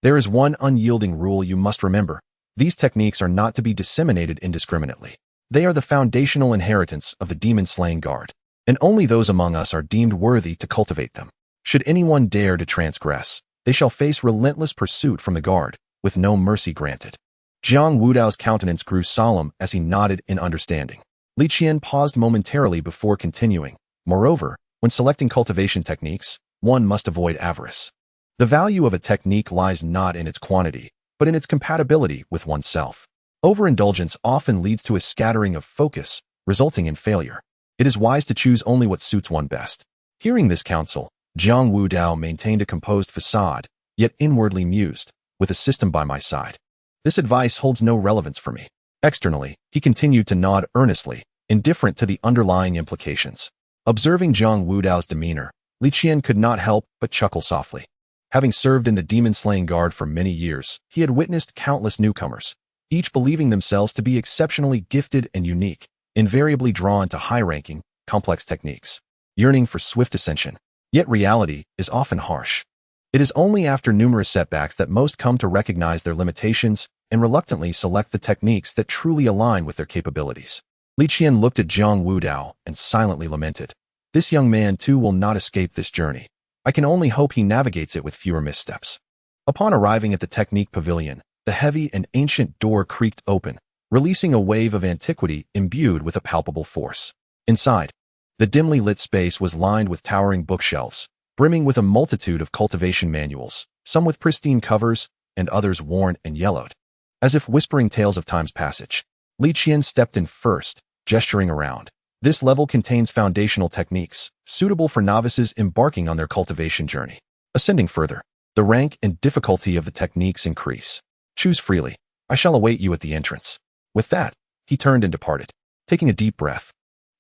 there is one unyielding rule you must remember. These techniques are not to be disseminated indiscriminately. They are the foundational inheritance of the demon-slaying guard, and only those among us are deemed worthy to cultivate them. Should anyone dare to transgress, they shall face relentless pursuit from the guard, with no mercy granted." Jiang Wudao's countenance grew solemn as he nodded in understanding. Li Qian paused momentarily before continuing. "Moreover, when selecting cultivation techniques, one must avoid avarice. The value of a technique lies not in its quantity, but in its compatibility with oneself. Overindulgence often leads to a scattering of focus, resulting in failure. It is wise to choose only what suits one best." Hearing this counsel, Jiang Wudao maintained a composed facade, yet inwardly mused, "With a system by my side, this advice holds no relevance for me." Externally, he continued to nod earnestly, indifferent to the underlying implications. Observing Jiang Wudao's demeanor, Li Qian could not help but chuckle softly. Having served in the demon-slaying guard for many years, he had witnessed countless newcomers, each believing themselves to be exceptionally gifted and unique, invariably drawn to high-ranking, complex techniques, yearning for swift ascension. Yet reality is often harsh. It is only after numerous setbacks that most come to recognize their limitations and reluctantly select the techniques that truly align with their capabilities. Li Qian looked at Jiang Wudao and silently lamented. "This young man too will not escape this journey. I can only hope he navigates it with fewer missteps. Upon arriving at the technique pavilion, the heavy and ancient door creaked open, releasing a wave of antiquity imbued with a palpable force. Inside, the dimly lit space was lined with towering bookshelves, brimming with a multitude of cultivation manuals, some with pristine covers and others worn and yellowed. As if whispering tales of time's passage, Li Qian stepped in first, gesturing around. This level contains foundational techniques, suitable for novices embarking on their cultivation journey. Ascending further, the rank and difficulty of the techniques increase. Choose freely. I shall await you at the entrance. With that, he turned and departed. Taking a deep breath,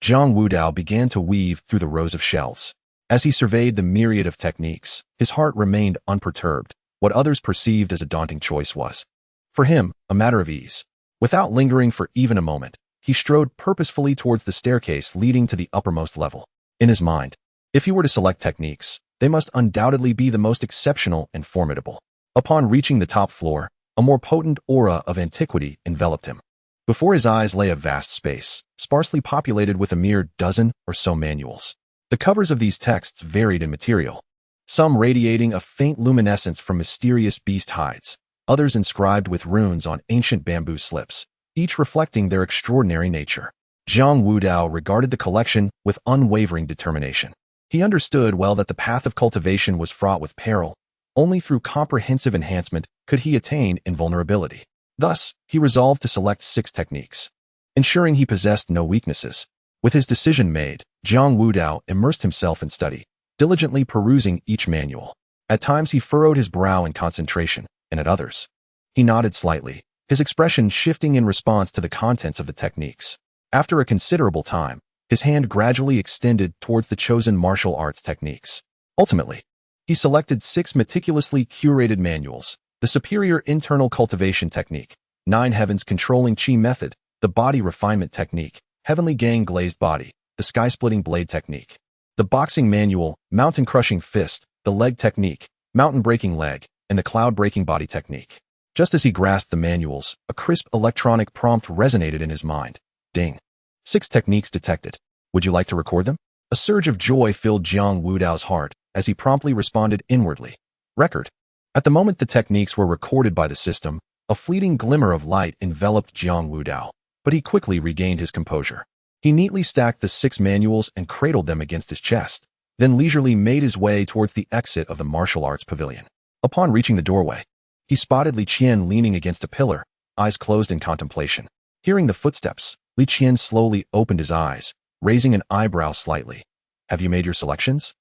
Jiang Wudao began to weave through the rows of shelves. As he surveyed the myriad of techniques, his heart remained unperturbed. What others perceived as a daunting choice was, for him, a matter of ease. Without lingering for even a moment, he strode purposefully towards the staircase leading to the uppermost level. In his mind, if he were to select techniques, they must undoubtedly be the most exceptional and formidable. Upon reaching the top floor, a more potent aura of antiquity enveloped him. Before his eyes lay a vast space, sparsely populated with a mere dozen or so manuals. The covers of these texts varied in material, some radiating a faint luminescence from mysterious beast hides, others inscribed with runes on ancient bamboo slips, each reflecting their extraordinary nature. Jiang Wudao regarded the collection with unwavering determination. He understood well that the path of cultivation was fraught with peril. Only through comprehensive enhancement could he attain invulnerability. Thus, he resolved to select 6 techniques, ensuring he possessed no weaknesses. With his decision made, Jiang Wudao immersed himself in study, diligently perusing each manual. At times he furrowed his brow in concentration, and at others, he nodded slightly, his expression shifting in response to the contents of the techniques. After a considerable time, his hand gradually extended towards the chosen martial arts techniques. Ultimately, he selected 6 meticulously curated manuals: the superior internal cultivation technique, 9 heavens controlling chi method, the body refinement technique, heavenly gang glazed body, the sky-splitting blade technique, the boxing manual, mountain crushing fist, the leg technique, mountain breaking leg, and the cloud breaking body technique. Just as he grasped the manuals, a crisp electronic prompt resonated in his mind. Ding. 6 techniques detected. Would you like to record them? A surge of joy filled Jiang Wudao's heart as he promptly responded inwardly. Record. At the moment the techniques were recorded by the system, a fleeting glimmer of light enveloped Jiang Wudao, but he quickly regained his composure. He neatly stacked the 6 manuals and cradled them against his chest, then leisurely made his way towards the exit of the martial arts pavilion. Upon reaching the doorway, he spotted Li Qian leaning against a pillar, eyes closed in contemplation. Hearing the footsteps, Li Qian slowly opened his eyes, raising an eyebrow slightly. Have you made your selections?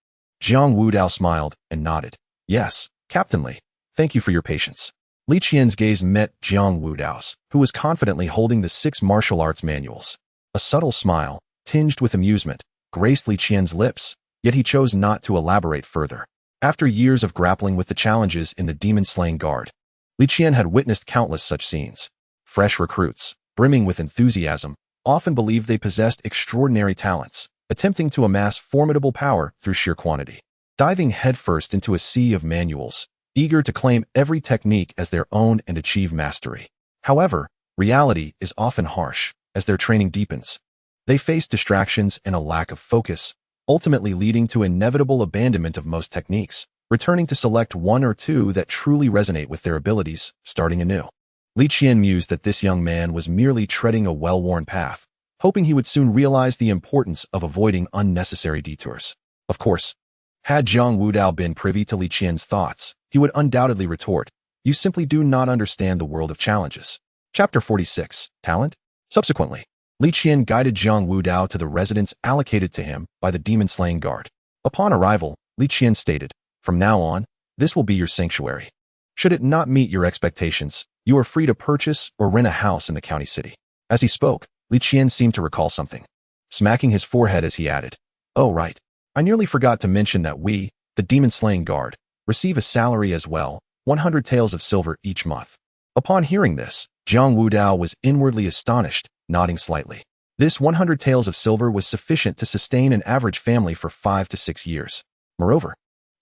Jiang Wudao smiled and nodded. Yes, Captain Li. Thank you for your patience. Li Qian's gaze met Jiang Wudao's, who was confidently holding the 6 martial arts manuals. A subtle smile, tinged with amusement, graced Li Qian's lips, yet he chose not to elaborate further. After years of grappling with the challenges in the demon-slaying guard, Li Qian had witnessed countless such scenes. Fresh recruits, brimming with enthusiasm, often believed they possessed extraordinary talents, attempting to amass formidable power through sheer quantity. Diving headfirst into a sea of manuals, eager to claim every technique as their own and achieve mastery. However, reality is often harsh. As their training deepens, they face distractions and a lack of focus, ultimately leading to inevitable abandonment of most techniques, returning to select 1 or 2 that truly resonate with their abilities, starting anew. Li Qian mused that this young man was merely treading a well-worn path, hoping he would soon realize the importance of avoiding unnecessary detours. Of course, had Jiang Wudao been privy to Li Qian's thoughts, he would undoubtedly retort, "You simply do not understand the world of challenges." Chapter 46, Talent? Subsequently, Li Qian guided Jiang Wudao to the residence allocated to him by the demon-slaying guard. Upon arrival, Li Qian stated, "From now on, this will be your sanctuary. Should it not meet your expectations, you are free to purchase or rent a house in the county city." As he spoke, Li Qian seemed to recall something, smacking his forehead as he added, "Oh right, I nearly forgot to mention that we, the demon-slaying guard, receive a salary as well, 100 taels of silver each month." Upon hearing this, Jiang Wudao was inwardly astonished, nodding slightly. This 100 taels of silver was sufficient to sustain an average family for 5 to 6 years. Moreover,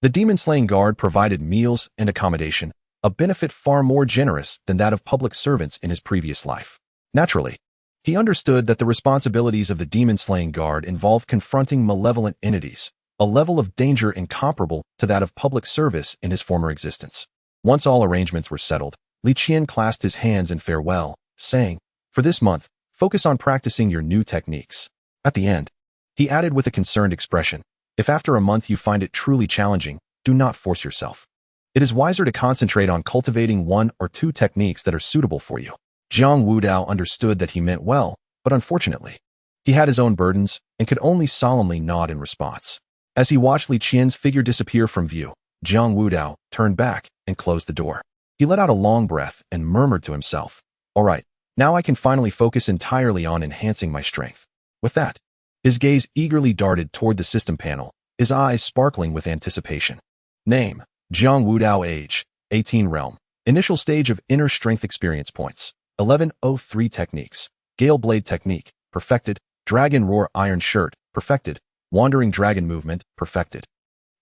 the demon-slaying guard provided meals and accommodation, a benefit far more generous than that of public servants in his previous life. Naturally, he understood that the responsibilities of the demon-slaying guard involved confronting malevolent entities, a level of danger incomparable to that of public service in his former existence. Once all arrangements were settled, Li Qian clasped his hands in farewell, saying, "For this month, focus on practicing your new techniques." At the end, he added with a concerned expression, "If after a month you find it truly challenging, do not force yourself. It is wiser to concentrate on cultivating 1 or 2 techniques that are suitable for you." Jiang Wudao understood that he meant well, but unfortunately, he had his own burdens and could only solemnly nod in response. As he watched Li Qian's figure disappear from view, Jiang Wudao turned back and closed the door. He let out a long breath and murmured to himself, "All right, now I can finally focus entirely on enhancing my strength." With that, his gaze eagerly darted toward the system panel, his eyes sparkling with anticipation. Name: Jiang Wudao. Age: 18. Realm: Initial stage of inner strength. Experience points: 1103. Techniques: Gale Blade Technique, perfected. Dragon Roar Iron Shirt, perfected. Wandering Dragon Movement, perfected.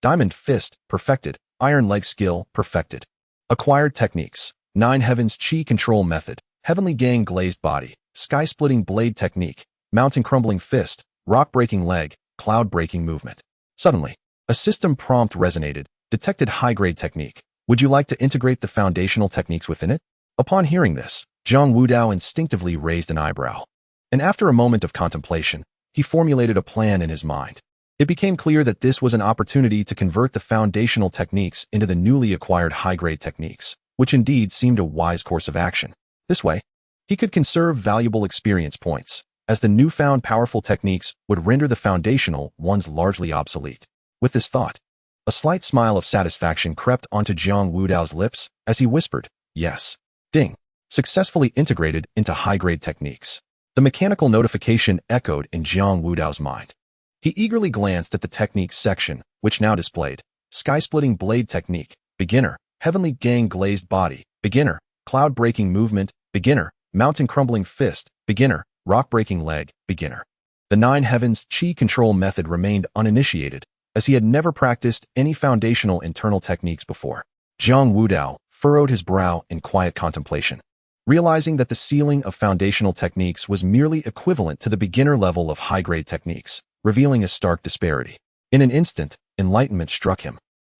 Diamond Fist, perfected. Iron Leg Skill, perfected. Acquired techniques: 9 Heavens Chi Control Method, Heavenly Gang Glazed Body, Sky Splitting Blade Technique, Mountain Crumbling Fist, Rock Breaking Leg, Cloud Breaking Movement. Suddenly, a system prompt resonated, detected high-grade technique. Would you like to integrate the foundational techniques within it? Upon hearing this, Jiang Wudao instinctively raised an eyebrow. And after a moment of contemplation, he formulated a plan in his mind. It became clear that this was an opportunity to convert the foundational techniques into the newly acquired high-grade techniques, which indeed seemed a wise course of action. This way, he could conserve valuable experience points, as the newfound powerful techniques would render the foundational ones largely obsolete. With this thought, a slight smile of satisfaction crept onto Jiang Wudao's lips as he whispered, "Yes. Ding. Successfully integrated into high-grade techniques." The mechanical notification echoed in Jiang Wudao's mind. He eagerly glanced at the techniques section, which now displayed Sky-Splitting Blade Technique, Beginner, Heavenly Gang Glazed Body, Beginner, Cloud Breaking Movement, Beginner, Mountain Crumbling Fist, Beginner, Rock Breaking Leg, Beginner. The 9 Heavens Chi Control Method remained uninitiated, as he had never practiced any foundational internal techniques before. Jiang Wudao furrowed his brow in quiet contemplation, realizing that the ceiling of foundational techniques was merely equivalent to the beginner level of high-grade techniques, revealing a stark disparity. In an instant, enlightenment struck him.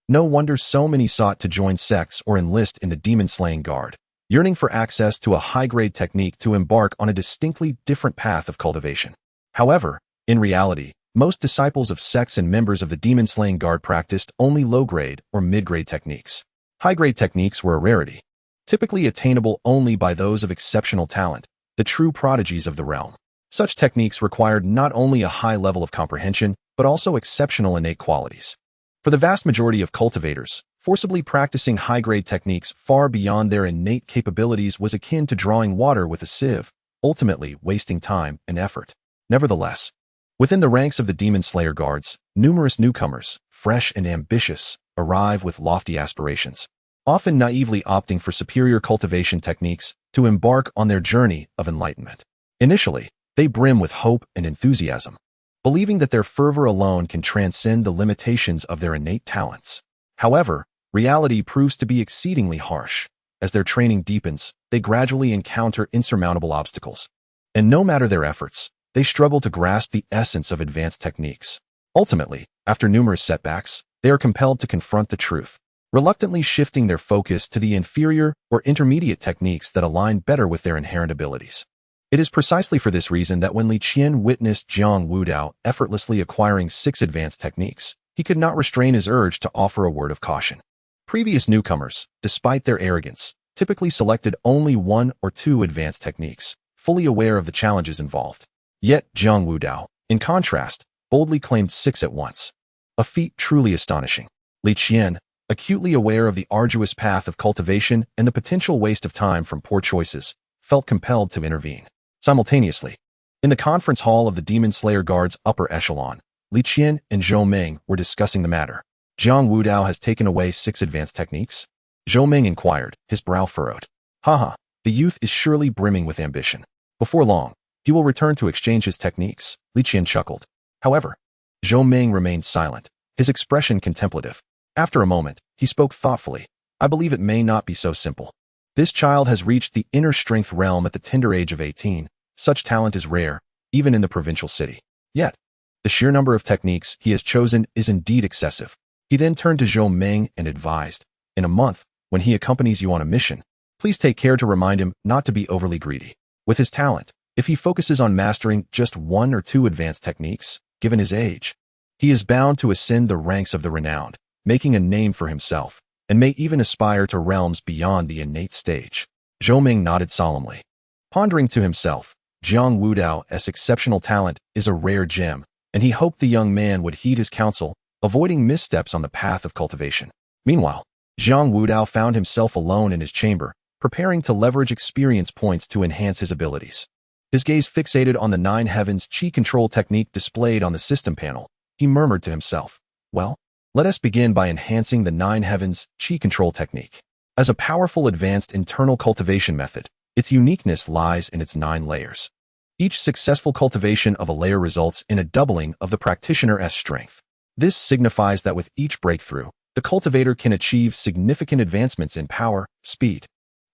No wonder so many sought to join sects or enlist in the demon-slaying guard, yearning for access to a high-grade technique to embark on a distinctly different path of cultivation. However, in reality, most disciples of sects and members of the demon-slaying guard practiced only low-grade or mid-grade techniques. High-grade techniques were a rarity, typically attainable only by those of exceptional talent, the true prodigies of the realm. Such techniques required not only a high level of comprehension, but also exceptional innate qualities. For the vast majority of cultivators, forcibly practicing high-grade techniques far beyond their innate capabilities was akin to drawing water with a sieve, ultimately wasting time and effort. Nevertheless, within the ranks of the Demon Slayer guards, numerous newcomers, fresh and ambitious, arrive with lofty aspirations, often naively opting for superior cultivation techniques to embark on their journey of enlightenment. Initially, they brim with hope and enthusiasm, believing that their fervor alone can transcend the limitations of their innate talents. However, reality proves to be exceedingly harsh. As their training deepens, they gradually encounter insurmountable obstacles. And no matter their efforts, they struggle to grasp the essence of advanced techniques. Ultimately, after numerous setbacks, they are compelled to confront the truth, reluctantly shifting their focus to the inferior or intermediate techniques that align better with their inherent abilities. It is precisely for this reason that when Li Qian witnessed Jiang Wudao effortlessly acquiring 6 advanced techniques, he could not restrain his urge to offer a word of caution. Previous newcomers, despite their arrogance, typically selected only 1 or 2 advanced techniques, fully aware of the challenges involved. Yet Jiang Wudao, in contrast, boldly claimed 6 at once, a feat truly astonishing. Li Qian, acutely aware of the arduous path of cultivation and the potential waste of time from poor choices, felt compelled to intervene. Simultaneously, in the conference hall of the Demon Slayer Guard's upper echelon, Li Qian and Zhou Meng were discussing the matter. Jiang Wudao has taken away 6 advanced techniques? Zhou Meng inquired, his brow furrowed. Haha, the youth is surely brimming with ambition. Before long, he will return to exchange his techniques, Li Qian chuckled. However, Zhou Meng remained silent, his expression contemplative. After a moment, he spoke thoughtfully. I believe it may not be so simple. This child has reached the inner strength realm at the tender age of 18. Such talent is rare, even in the provincial city. Yet, The sheer number of techniques he has chosen is indeed excessive. He then turned to Zhou Ming and advised, in a month, when he accompanies you on a mission, please take care to remind him not to be overly greedy. With his talent, if he focuses on mastering just 1 or 2 advanced techniques, given his age, he is bound to ascend the ranks of the renowned, making a name for himself, and may even aspire to realms beyond the innate stage. Zhou Ming nodded solemnly, pondering to himself, Jiang Wudao's exceptional talent is a rare gem, and he hoped the young man would heed his counsel, avoiding missteps on the path of cultivation. Meanwhile, Jiang Wudao found himself alone in his chamber, preparing to leverage experience points to enhance his abilities. His gaze fixated on the 9 Heavens Qi control technique displayed on the system panel. He murmured to himself, well, let us begin by enhancing the 9 Heavens Qi control technique. As a powerful advanced internal cultivation method, its uniqueness lies in its 9 layers. Each successful cultivation of a layer results in a doubling of the practitioner's strength. This signifies that with each breakthrough, the cultivator can achieve significant advancements in power, speed,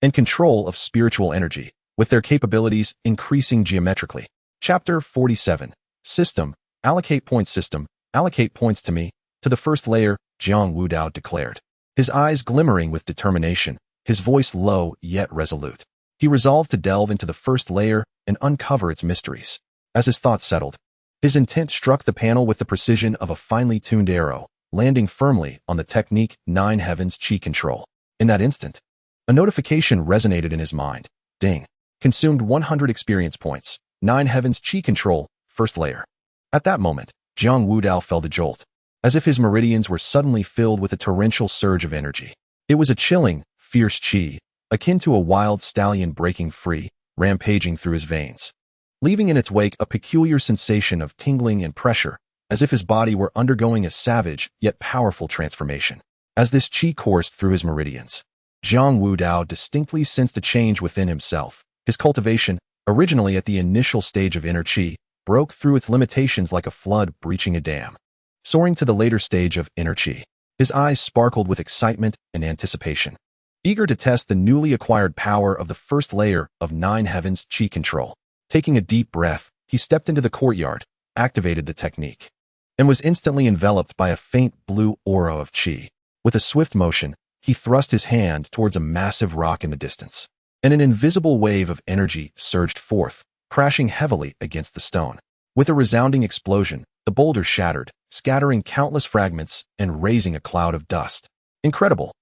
and control of spiritual energy, with their capabilities increasing geometrically. Chapter 47. System. Allocate points. System. Allocate points to me. To the first layer, Jiang Wudao declared. His eyes glimmering with determination, his voice low yet resolute. He resolved to delve into the first layer and uncover its mysteries. As his thoughts settled, his intent struck the panel with the precision of a finely tuned arrow, landing firmly on the technique 9 Heavens Qi control. In that instant, a notification resonated in his mind. Ding. Consumed 100 experience points. 9 Heavens Qi control, first layer. At that moment, Jiang Wudao felt a jolt, as if his meridians were suddenly filled with a torrential surge of energy. It was a chilling, fierce qi, akin to a wild stallion breaking free, rampaging through his veins, leaving in its wake a peculiar sensation of tingling and pressure, as if his body were undergoing a savage yet powerful transformation. As this qi coursed through his meridians, Jiang Wudao distinctly sensed a change within himself. His cultivation, originally at the initial stage of inner qi, broke through its limitations like a flood breaching a dam. Soaring to the later stage of inner qi, his eyes sparkled with excitement and anticipation. Eager to test the newly acquired power of the first layer of 9 Heavens Qi control. Taking a deep breath, he stepped into the courtyard, activated the technique, and was instantly enveloped by a faint blue aura of qi. With a swift motion, he thrust his hand towards a massive rock in the distance, and an invisible wave of energy surged forth, crashing heavily against the stone. With a resounding explosion, the boulder shattered, scattering countless fragments and raising a cloud of dust. Incredible!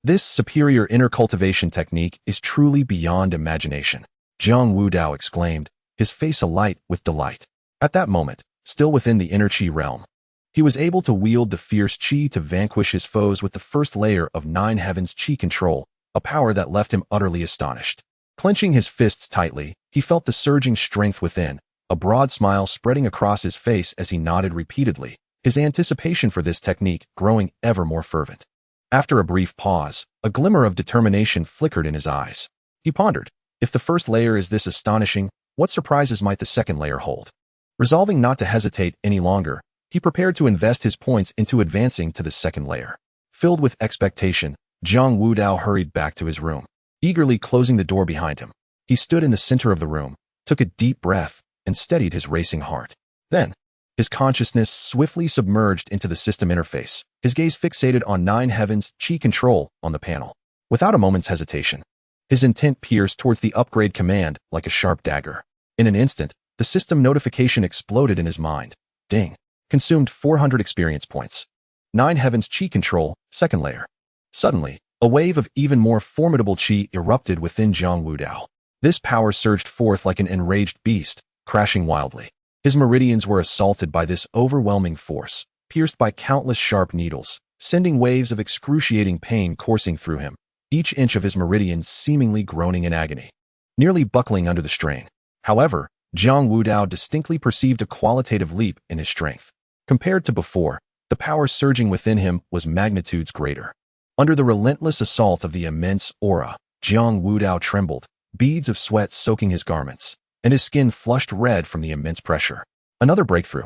This superior inner cultivation technique is truly beyond imagination, Jiang Wudao exclaimed, his face alight with delight. At that moment, still within the inner qi realm, he was able to wield the fierce qi to vanquish his foes with the first layer of 9 Heavens Qi control, a power that left him utterly astonished. Clenching his fists tightly, he felt the surging strength within, a broad smile spreading across his face as he nodded repeatedly, his anticipation for this technique growing ever more fervent. After a brief pause, a glimmer of determination flickered in his eyes. He pondered, if the first layer is this astonishing, what surprises might the second layer hold? Resolving not to hesitate any longer, he prepared to invest his points into advancing to the second layer. Filled with expectation, Jiang Wudao hurried back to his room, eagerly closing the door behind him. He stood in the center of the room, took a deep breath, and steadied his racing heart. Then, his consciousness swiftly submerged into the system interface, his gaze fixated on 9 Heavens Qi control on the panel. Without a moment's hesitation, his intent pierced towards the upgrade command like a sharp dagger. In an instant, the system notification exploded in his mind. Ding. Consumed 400 experience points. 9 Heavens Qi control, second layer. Suddenly, a wave of even more formidable qi erupted within Jiang Wudao. This power surged forth like an enraged beast, crashing wildly. His meridians were assaulted by this overwhelming force, pierced by countless sharp needles, sending waves of excruciating pain coursing through him, each inch of his meridians seemingly groaning in agony, nearly buckling under the strain. However, Jiang Wudao distinctly perceived a qualitative leap in his strength. Compared to before, the power surging within him was magnitudes greater. Under the relentless assault of the immense aura, Jiang Wudao trembled, beads of sweat soaking his garments, and his skin flushed red from the immense pressure. Another breakthrough.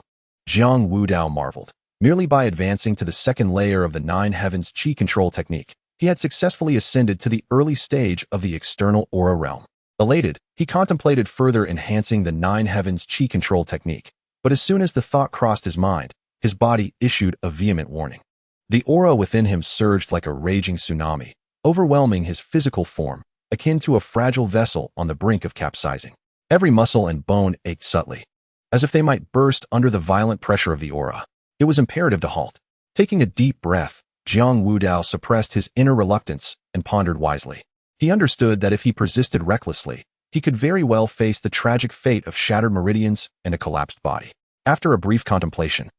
Jiang Wudao marveled. Merely by advancing to the second layer of the 9 Heavens Qi control technique, he had successfully ascended to the early stage of the external aura realm. Elated, he contemplated further enhancing the 9 Heavens Qi control technique. But as soon as the thought crossed his mind, his body issued a vehement warning. The aura within him surged like a raging tsunami, overwhelming his physical form, akin to a fragile vessel on the brink of capsizing. Every muscle and bone ached subtly, as if they might burst under the violent pressure of the aura. It was imperative to halt. Taking a deep breath, Jiang Wudao suppressed his inner reluctance and pondered wisely. He understood that if he persisted recklessly, he could very well face the tragic fate of shattered meridians and a collapsed body. After a brief contemplation,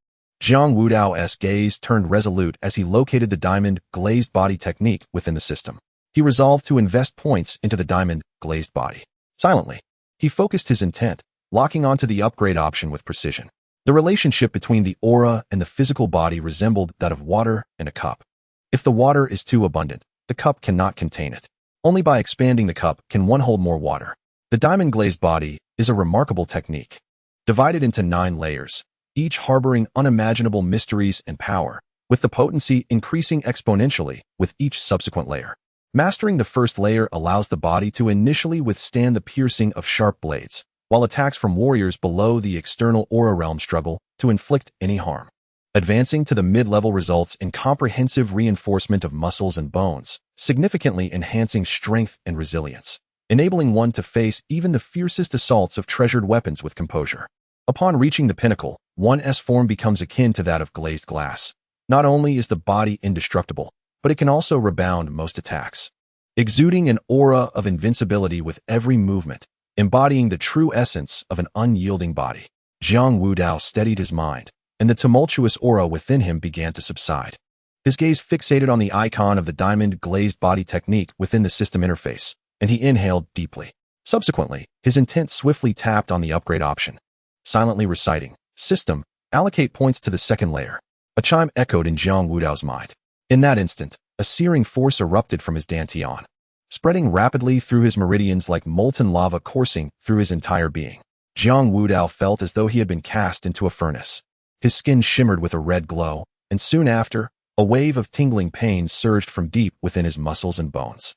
Jiang Wudao's gaze turned resolute as he located the diamond glazed body technique within the system. He resolved to invest points into the diamond glazed body. Silently, he focused his intent, locking onto the upgrade option with precision. The relationship between the aura and the physical body resembled that of water and a cup. If the water is too abundant, the cup cannot contain it. Only by expanding the cup can one hold more water. The diamond glazed body is a remarkable technique. Divided into 9 layers, each harboring unimaginable mysteries and power, with the potency increasing exponentially with each subsequent layer. Mastering the first layer allows the body to initially withstand the piercing of sharp blades, while attacks from warriors below the external aura realm struggle to inflict any harm. Advancing to the mid-level results in comprehensive reinforcement of muscles and bones, significantly enhancing strength and resilience, enabling one to face even the fiercest assaults of treasured weapons with composure. Upon reaching the pinnacle, one's form becomes akin to that of glazed glass. Not only is the body indestructible, but it can also rebound most attacks. Exuding an aura of invincibility with every movement, embodying the true essence of an unyielding body, Jiang Wudao steadied his mind, and the tumultuous aura within him began to subside. His gaze fixated on the icon of the diamond glazed body technique within the system interface, and he inhaled deeply. Subsequently, his intent swiftly tapped on the upgrade option. Silently reciting, "System, allocate points to the second layer." A chime echoed in Jiang Wudao's mind. In that instant, a searing force erupted from his dantian, spreading rapidly through his meridians like molten lava coursing through his entire being. Jiang Wudao felt as though he had been cast into a furnace. His skin shimmered with a red glow, and soon after, a wave of tingling pain surged from deep within his muscles and bones.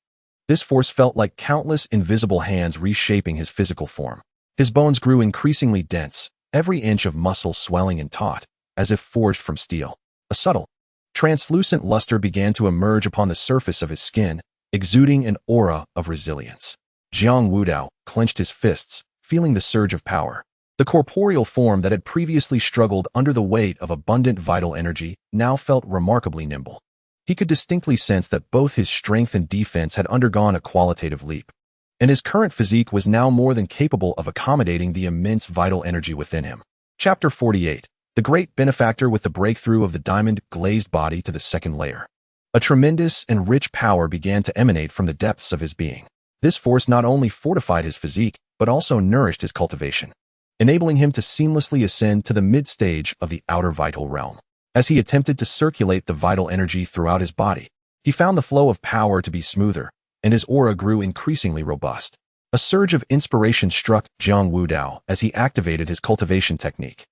This force felt like countless invisible hands reshaping his physical form. His bones grew increasingly dense, every inch of muscle swelling and taut, as if forged from steel. A subtle, translucent luster began to emerge upon the surface of his skin, exuding an aura of resilience. Jiang Wudao clenched his fists, feeling the surge of power. The corporeal form that had previously struggled under the weight of abundant vital energy now felt remarkably nimble. He could distinctly sense that both his strength and defense had undergone a qualitative leap, and his current physique was now more than capable of accommodating the immense vital energy within him. Chapter 48. The Great Benefactor with the breakthrough of the diamond glazed body to the second layer. A tremendous and rich power began to emanate from the depths of his being. This force not only fortified his physique, but also nourished his cultivation, enabling him to seamlessly ascend to the mid-stage of the outer vital realm. As he attempted to circulate the vital energy throughout his body, he found the flow of power to be smoother, and his aura grew increasingly robust. A surge of inspiration struck Jiang Wudao as he activated his cultivation technique,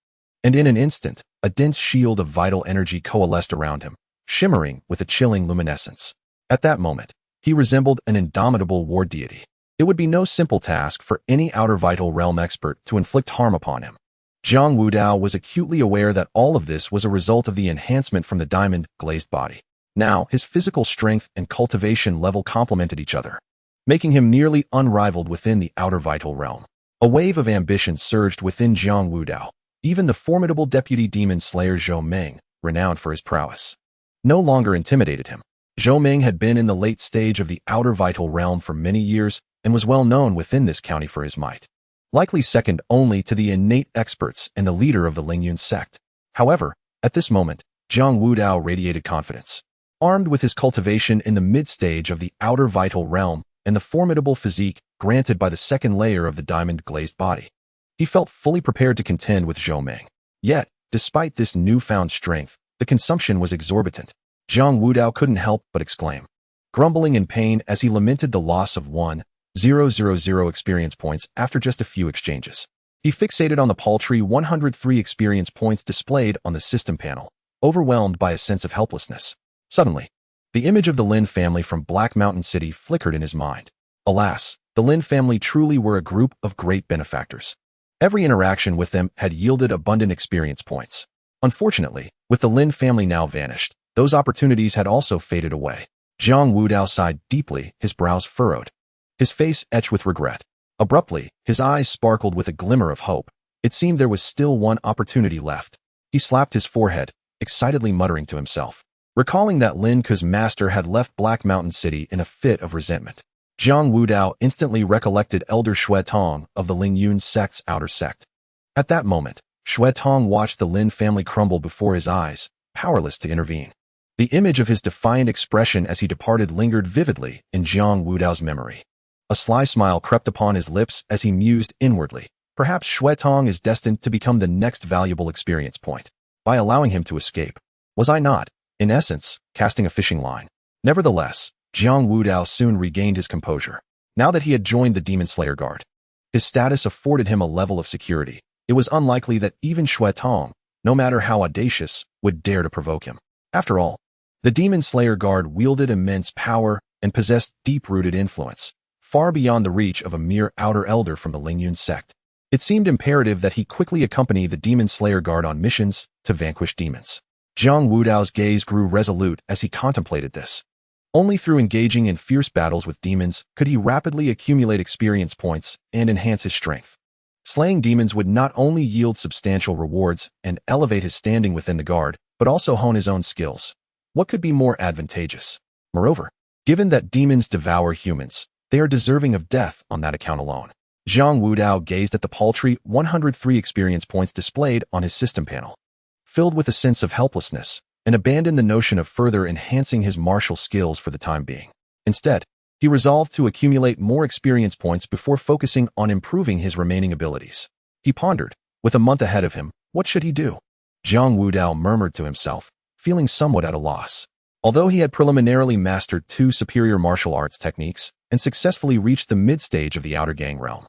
and in an instant, a dense shield of vital energy coalesced around him, shimmering with a chilling luminescence. At that moment, he resembled an indomitable war deity. It would be no simple task for any outer vital realm expert to inflict harm upon him. Jiang Wudao was acutely aware that all of this was a result of the enhancement from the diamond glazed body. Now, his physical strength and cultivation level complemented each other, making him nearly unrivaled within the outer vital realm. A wave of ambition surged within Jiang Wudao. Even the formidable deputy demon slayer Zhou Meng, renowned for his prowess, no longer intimidated him. Zhou Meng had been in the late stage of the outer vital realm for many years and was well known within this county for his might, likely second only to the innate experts and the leader of the Lingyun sect. However, at this moment, Jiang Wudao radiated confidence. Armed with his cultivation in the mid-stage of the outer vital realm and the formidable physique granted by the second layer of the diamond glazed body, he felt fully prepared to contend with Zhou Meng. Yet, despite this newfound strength, the consumption was exorbitant. Jiang Wudao couldn't help but exclaim, grumbling in pain as he lamented the loss of 1,000 experience points after just a few exchanges. He fixated on the paltry 103 experience points displayed on the system panel, overwhelmed by a sense of helplessness. Suddenly, the image of the Lin family from Black Mountain City flickered in his mind. Alas, the Lin family truly were a group of great benefactors. Every interaction with them had yielded abundant experience points. Unfortunately, with the Lin family now vanished, those opportunities had also faded away. Jiang Wudao sighed deeply, his brows furrowed, his face etched with regret. Abruptly, his eyes sparkled with a glimmer of hope. It seemed there was still one opportunity left. He slapped his forehead, excitedly muttering to himself, recalling that Lin Ke's master had left Black Mountain City in a fit of resentment. Jiang Wudao instantly recollected Elder Xue Tong of the Lingyun sect's outer sect. At that moment, Xue Tong watched the Lin family crumble before his eyes, powerless to intervene. The image of his defiant expression as he departed lingered vividly in Jiang Wudao's memory. A sly smile crept upon his lips as he mused inwardly. Perhaps Xue Tong is destined to become the next valuable experience point. By allowing him to escape, was I not, in essence, casting a fishing line? Nevertheless, Jiang Wudao soon regained his composure. Now that he had joined the Demon Slayer Guard, his status afforded him a level of security. It was unlikely that even Xue Tong, no matter how audacious, would dare to provoke him. After all, the Demon Slayer Guard wielded immense power and possessed deep-rooted influence, far beyond the reach of a mere outer elder from the Lingyun sect. It seemed imperative that he quickly accompany the Demon Slayer Guard on missions to vanquish demons. Jiang Wudao's gaze grew resolute as he contemplated this. Only through engaging in fierce battles with demons could he rapidly accumulate experience points and enhance his strength. Slaying demons would not only yield substantial rewards and elevate his standing within the guard, but also hone his own skills. What could be more advantageous? Moreover, given that demons devour humans, they are deserving of death on that account alone. Jiang Wudao gazed at the paltry 103 experience points displayed on his system panel, filled with a sense of helplessness, and abandoned the notion of further enhancing his martial skills for the time being. Instead, he resolved to accumulate more experience points before focusing on improving his remaining abilities. He pondered, with a month ahead of him, what should he do? Jiang Wudao murmured to himself, feeling somewhat at a loss. Although he had preliminarily mastered 2 superior martial arts techniques and successfully reached the mid-stage of the Outer Gang realm,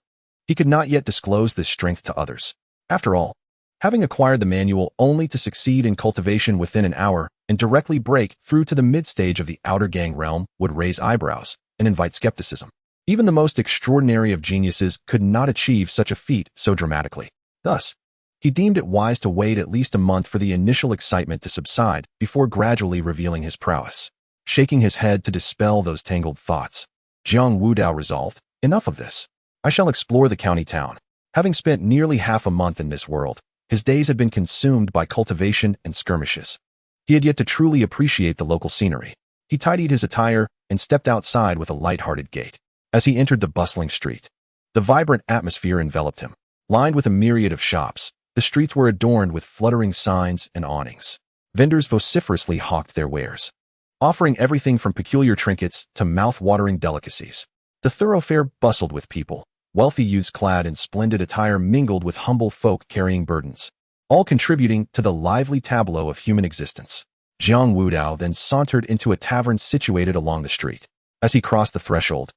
he could not yet disclose this strength to others. After all, having acquired the manual only to succeed in cultivation within an hour and directly break through to the mid-stage of the Outer Gang realm would raise eyebrows and invite skepticism. Even the most extraordinary of geniuses could not achieve such a feat so dramatically. Thus, he deemed it wise to wait at least a month for the initial excitement to subside before gradually revealing his prowess. Shaking his head to dispel those tangled thoughts, Jiang Wudao resolved, enough of this. I shall explore the county town. Having spent nearly half a month in this world, his days had been consumed by cultivation and skirmishes. He had yet to truly appreciate the local scenery. He tidied his attire and stepped outside with a light-hearted gait. As he entered the bustling street, the vibrant atmosphere enveloped him. Lined with a myriad of shops, the streets were adorned with fluttering signs and awnings. Vendors vociferously hawked their wares, offering everything from peculiar trinkets to mouth-watering delicacies. The thoroughfare bustled with people. Wealthy youths clad in splendid attire mingled with humble folk carrying burdens, all contributing to the lively tableau of human existence. Jiang Wudao then sauntered into a tavern situated along the street. As he crossed the threshold,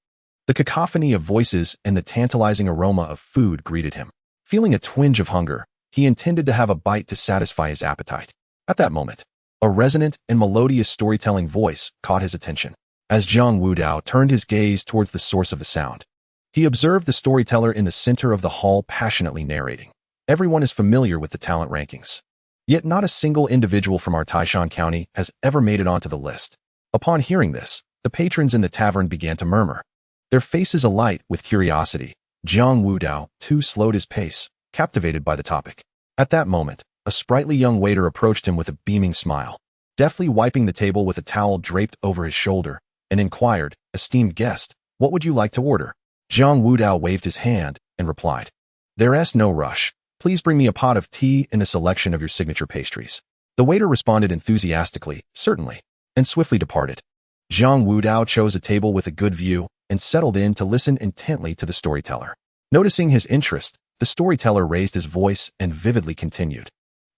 the cacophony of voices and the tantalizing aroma of food greeted him. Feeling a twinge of hunger, he intended to have a bite to satisfy his appetite. At that moment, a resonant and melodious storytelling voice caught his attention. As Jiang Wudao turned his gaze towards the source of the sound, he observed the storyteller in the center of the hall passionately narrating. Everyone is familiar with the talent rankings. Yet not a single individual from our Taishan County has ever made it onto the list. Upon hearing this, the patrons in the tavern began to murmur, their faces alight with curiosity. Jiang Wudao, too, slowed his pace, captivated by the topic. At that moment, a sprightly young waiter approached him with a beaming smile, deftly wiping the table with a towel draped over his shoulder, and inquired, esteemed guest, what would you like to order? Jiang Wudao waved his hand and replied, there's no rush. Please bring me a pot of tea and a selection of your signature pastries. The waiter responded enthusiastically, certainly, and swiftly departed. Jiang Wudao chose a table with a good view and settled in to listen intently to the storyteller. Noticing his interest, the storyteller raised his voice and vividly continued.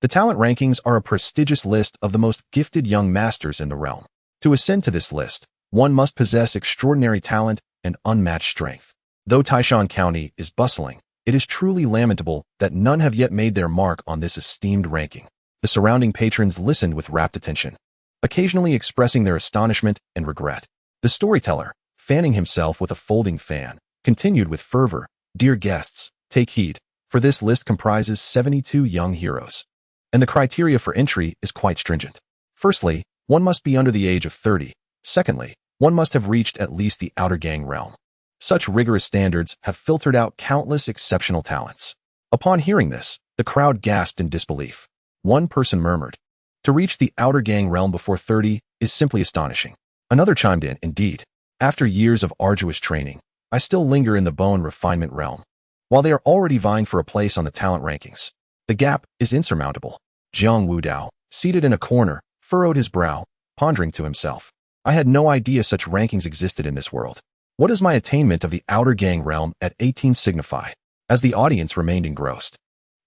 The talent rankings are a prestigious list of the most gifted young masters in the realm. To ascend to this list, one must possess extraordinary talent and unmatched strength. Though Taishan County is bustling, it is truly lamentable that none have yet made their mark on this esteemed ranking. The surrounding patrons listened with rapt attention, occasionally expressing their astonishment and regret. The storyteller, fanning himself with a folding fan, continued with fervor, dear guests, take heed, for this list comprises 72 young heroes. And the criteria for entry is quite stringent. Firstly, one must be under the age of 30. Secondly, one must have reached at least the outer gang realm. Such rigorous standards have filtered out countless exceptional talents. Upon hearing this, the crowd gasped in disbelief. One person murmured, "To reach the outer gang realm before 30 is simply astonishing." Another chimed in, "Indeed, after years of arduous training, I still linger in the bone refinement realm." While they are already vying for a place on the talent rankings, the gap is insurmountable. Jiang Wudao, seated in a corner, furrowed his brow, pondering to himself, "I had no idea such rankings existed in this world. What does my attainment of the outer gang realm at 18 signify?" As the audience remained engrossed,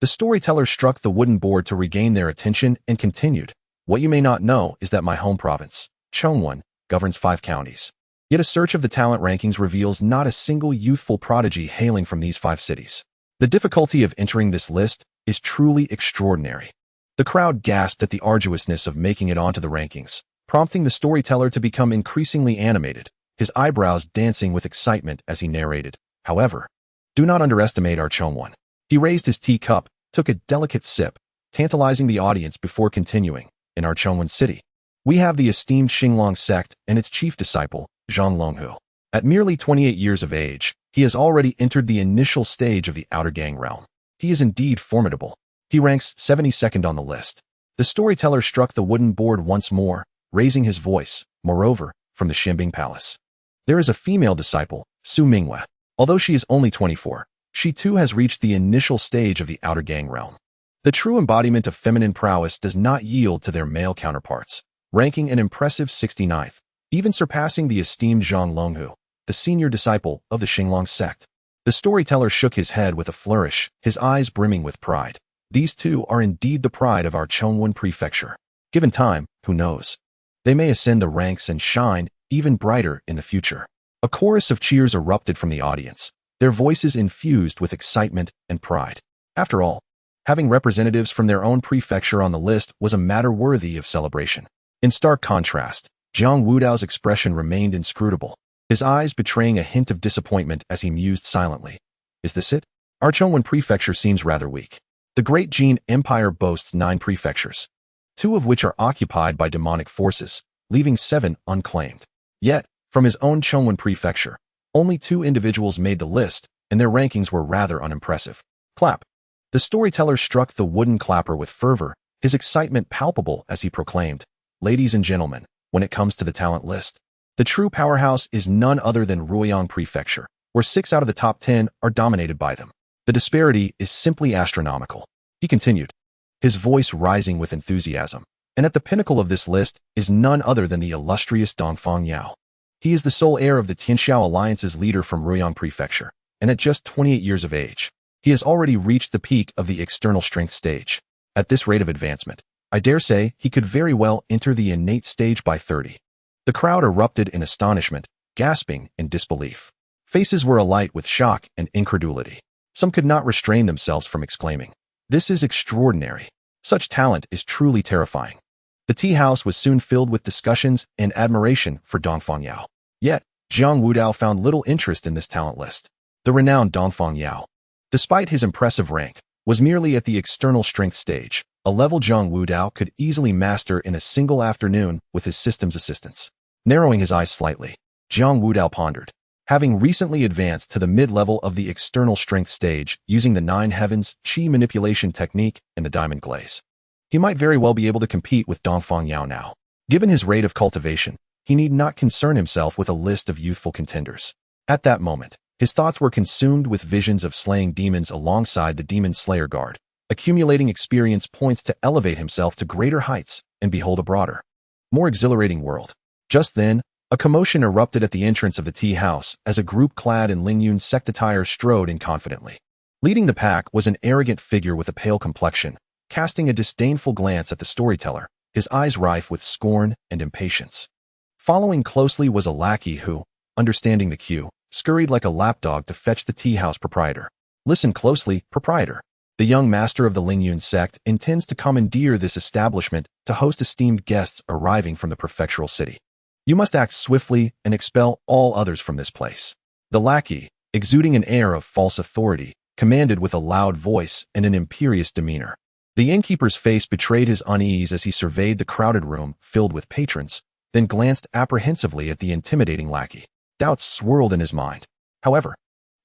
the storyteller struck the wooden board to regain their attention and continued, "What you may not know is that my home province, Chongwon, governs 5 counties. Yet a search of the talent rankings reveals not a single youthful prodigy hailing from these 5 cities. The difficulty of entering this list is truly extraordinary." The crowd gasped at the arduousness of making it onto the rankings, prompting the storyteller to become increasingly animated, his eyebrows dancing with excitement as he narrated, "However, do not underestimate our Chongwon." He raised his teacup, took a delicate sip, tantalizing the audience before continuing, "In our Chongwon city, we have the esteemed Xinglong sect and its chief disciple, Zhang Longhu. At merely 28 years of age, he has already entered the initial stage of the outer gang realm. He is indeed formidable. He ranks 72nd on the list." The storyteller struck the wooden board once more, raising his voice. "Moreover, from the Xianbing Palace, there is a female disciple, Su Minghua. Although she is only 24, she too has reached the initial stage of the outer gang realm." The true embodiment of feminine prowess does not yield to their male counterparts, ranking an impressive 69th, even surpassing the esteemed Zhang Longhu, the senior disciple of the Xinglong sect. The storyteller shook his head with a flourish, his eyes brimming with pride. "These two are indeed the pride of our Chongwon prefecture. Given time, who knows? They may ascend the ranks and shine even brighter in the future." A chorus of cheers erupted from the audience, their voices infused with excitement and pride. After all, having representatives from their own prefecture on the list was a matter worthy of celebration. In stark contrast, Jiang Wudao's expression remained inscrutable, his eyes betraying a hint of disappointment as he mused silently. "Is this it? Our Chongwon prefecture seems rather weak. The Great Jin Empire boasts 9 prefectures, 2 of which are occupied by demonic forces, leaving 7 unclaimed. Yet, from his own Chongwon prefecture, only 2 individuals made the list, and their rankings were rather unimpressive." Clap. The storyteller struck the wooden clapper with fervor, his excitement palpable as he proclaimed, "Ladies and gentlemen, when it comes to the talent list, the true powerhouse is none other than Ruiyang Prefecture, where 6 out of the top 10 are dominated by them. The disparity is simply astronomical." He continued, his voice rising with enthusiasm, "And at the pinnacle of this list is none other than the illustrious Dongfang Yao. He is the sole heir of the Tianxiao Alliance's leader from Ruiyang Prefecture, and at just 28 years of age, he has already reached the peak of the external strength stage. At this rate of advancement, I dare say he could very well enter the innate stage by 30. The crowd erupted in astonishment, gasping in disbelief. Faces were alight with shock and incredulity. Some could not restrain themselves from exclaiming, "This is extraordinary. Such talent is truly terrifying." The tea house was soon filled with discussions and admiration for Dongfang Yao. Yet, Jiang Wudao found little interest in this talent list. The renowned Dongfang Yao, despite his impressive rank, was merely at the external strength stage, a level Jiang Wudao could easily master in a single afternoon with his system's assistance. Narrowing his eyes slightly, Jiang Wudao pondered. Having recently advanced to the mid-level of the external strength stage using the 9 heavens chi manipulation technique and the diamond glaze, he might very well be able to compete with Dongfang Yao now. Given his rate of cultivation, he need not concern himself with a list of youthful contenders. At that moment, his thoughts were consumed with visions of slaying demons alongside the Demon Slayer Guard, accumulating experience points to elevate himself to greater heights and behold a broader, more exhilarating world. Just then, a commotion erupted at the entrance of the tea house as a group clad in Lingyun sect attire strode in confidently. Leading the pack was an arrogant figure with a pale complexion, casting a disdainful glance at the storyteller, his eyes rife with scorn and impatience. Following closely was a lackey who, understanding the cue, scurried like a lapdog to fetch the tea house proprietor. "Listen closely, proprietor. The young master of the Lingyun sect intends to commandeer this establishment to host esteemed guests arriving from the prefectural city. You must act swiftly and expel all others from this place." The lackey, exuding an air of false authority, commanded with a loud voice and an imperious demeanor. The innkeeper's face betrayed his unease as he surveyed the crowded room filled with patrons, then glanced apprehensively at the intimidating lackey. Doubts swirled in his mind. However,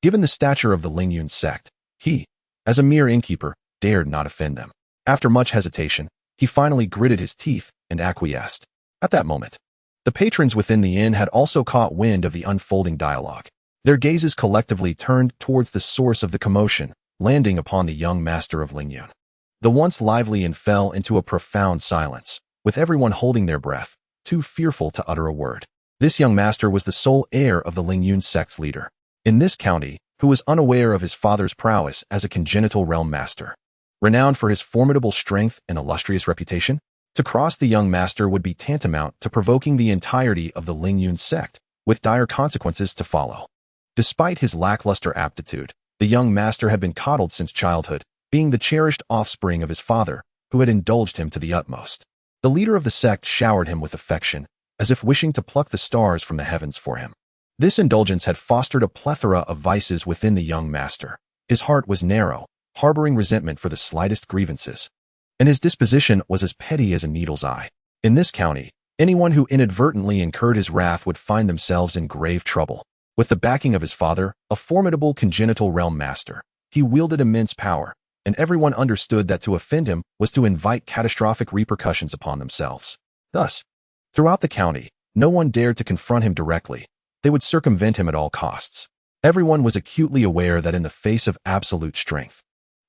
given the stature of the Lingyun sect, he, as a mere innkeeper, dared not offend them. After much hesitation, he finally gritted his teeth and acquiesced. At that moment, the patrons within the inn had also caught wind of the unfolding dialogue. Their gazes collectively turned towards the source of the commotion, landing upon the young master of Lingyun. The once lively inn fell into a profound silence, with everyone holding their breath, too fearful to utter a word. This young master was the sole heir of the Lingyun sect's leader in this county, who was unaware of his father's prowess as a congenital realm master. Renowned for his formidable strength and illustrious reputation, to cross the young master would be tantamount to provoking the entirety of the Lingyun sect, with dire consequences to follow. Despite his lackluster aptitude, the young master had been coddled since childhood, being the cherished offspring of his father, who had indulged him to the utmost. The leader of the sect showered him with affection, as if wishing to pluck the stars from the heavens for him. This indulgence had fostered a plethora of vices within the young master. His heart was narrow, harboring resentment for the slightest grievances, and his disposition was as petty as a needle's eye. In this county, anyone who inadvertently incurred his wrath would find themselves in grave trouble. With the backing of his father, a formidable congenital realm master, he wielded immense power, and everyone understood that to offend him was to invite catastrophic repercussions upon themselves. Thus, throughout the county, no one dared to confront him directly. They would circumvent him at all costs. Everyone was acutely aware that in the face of absolute strength,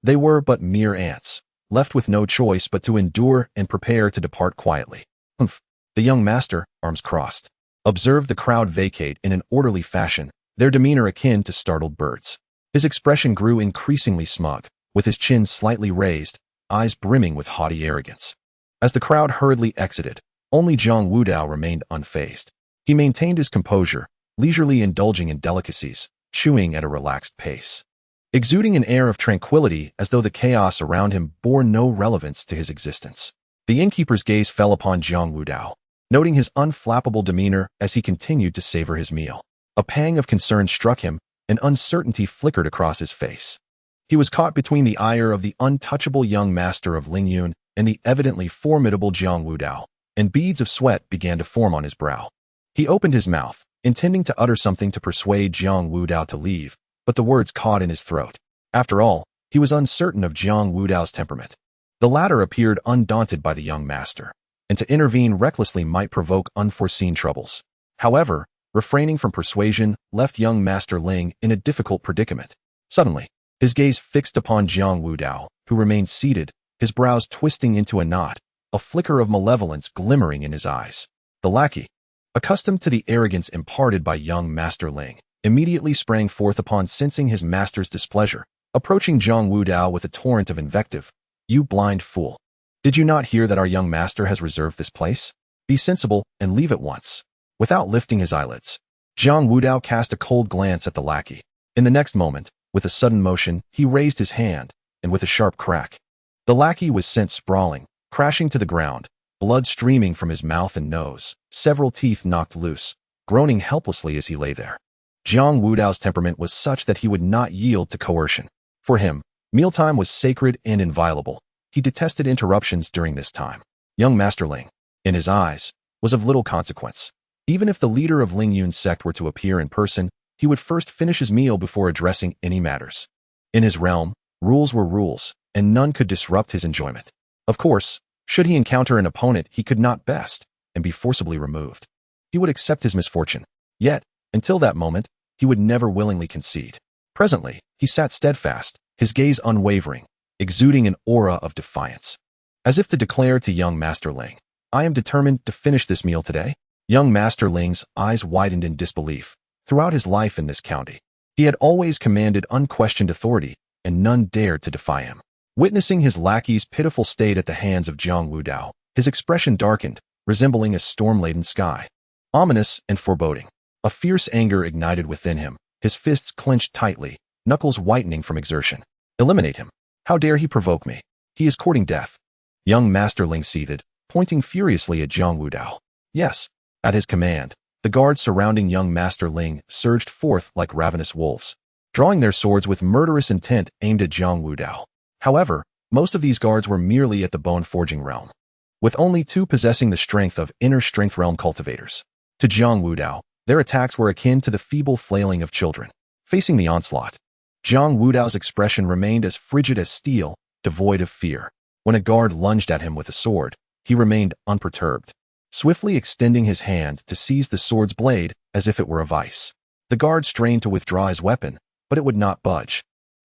they were but mere ants, left with no choice but to endure and prepare to depart quietly. The young master, arms crossed, observed the crowd vacate in an orderly fashion, their demeanor akin to startled birds. His expression grew increasingly smug, with his chin slightly raised, eyes brimming with haughty arrogance. As the crowd hurriedly exited, only Jiang Wudao remained unfazed. He maintained his composure, leisurely indulging in delicacies, chewing at a relaxed pace, exuding an air of tranquility as though the chaos around him bore no relevance to his existence. The innkeeper's gaze fell upon Jiang Wudao, noting his unflappable demeanor as he continued to savor his meal. A pang of concern struck him, and uncertainty flickered across his face. He was caught between the ire of the untouchable young master of Lingyun and the evidently formidable Jiang Wudao, and beads of sweat began to form on his brow. He opened his mouth, intending to utter something to persuade Jiang Wudao to leave, but the words caught in his throat. After all, he was uncertain of Jiang Wudao's temperament. The latter appeared undaunted by the young master, and to intervene recklessly might provoke unforeseen troubles. However, refraining from persuasion left young Master Ling in a difficult predicament. Suddenly, his gaze fixed upon Jiang Wudao, who remained seated, his brows twisting into a knot, a flicker of malevolence glimmering in his eyes. The lackey, accustomed to the arrogance imparted by young Master Ling, immediately sprang forth upon sensing his master's displeasure, approaching Jiang Wudao with a torrent of invective. "You blind fool! Did you not hear that our young master has reserved this place? Be sensible and leave at once." Without lifting his eyelids, Jiang Wudao cast a cold glance at the lackey. In the next moment, with a sudden motion, he raised his hand, and with a sharp crack, the lackey was sent sprawling, crashing to the ground, blood streaming from his mouth and nose, several teeth knocked loose, groaning helplessly as he lay there. Jiang Wudao's temperament was such that he would not yield to coercion. For him, mealtime was sacred and inviolable. He detested interruptions during this time. Young Master Ling, in his eyes, was of little consequence. Even if the leader of Lingyun's sect were to appear in person, he would first finish his meal before addressing any matters. In his realm, rules were rules, and none could disrupt his enjoyment. Of course, should he encounter an opponent he could not best, and be forcibly removed, he would accept his misfortune. Yet, until that moment, he would never willingly concede. Presently, he sat steadfast, his gaze unwavering, exuding an aura of defiance, as if to declare to young Master Ling, "I am determined to finish this meal today." Young Master Ling's eyes widened in disbelief. Throughout his life in this county, he had always commanded unquestioned authority, and none dared to defy him. Witnessing his lackey's pitiful state at the hands of Jiang Wudao, his expression darkened, resembling a storm-laden sky, ominous and foreboding. A fierce anger ignited within him, his fists clenched tightly, knuckles whitening from exertion. "Eliminate him. How dare he provoke me? He is courting death." Young Master Ling seethed, pointing furiously at Jiang Wudao. Yes, at his command, the guards surrounding young Master Ling surged forth like ravenous wolves, drawing their swords with murderous intent aimed at Jiang Wudao. However, most of these guards were merely at the bone-forging realm, with only 2 possessing the strength of inner strength realm cultivators. To Jiang Wudao, their attacks were akin to the feeble flailing of children. Facing the onslaught, Jiang Wudao's expression remained as frigid as steel, devoid of fear. When a guard lunged at him with a sword, he remained unperturbed, swiftly extending his hand to seize the sword's blade as if it were a vice. The guard strained to withdraw his weapon, but it would not budge.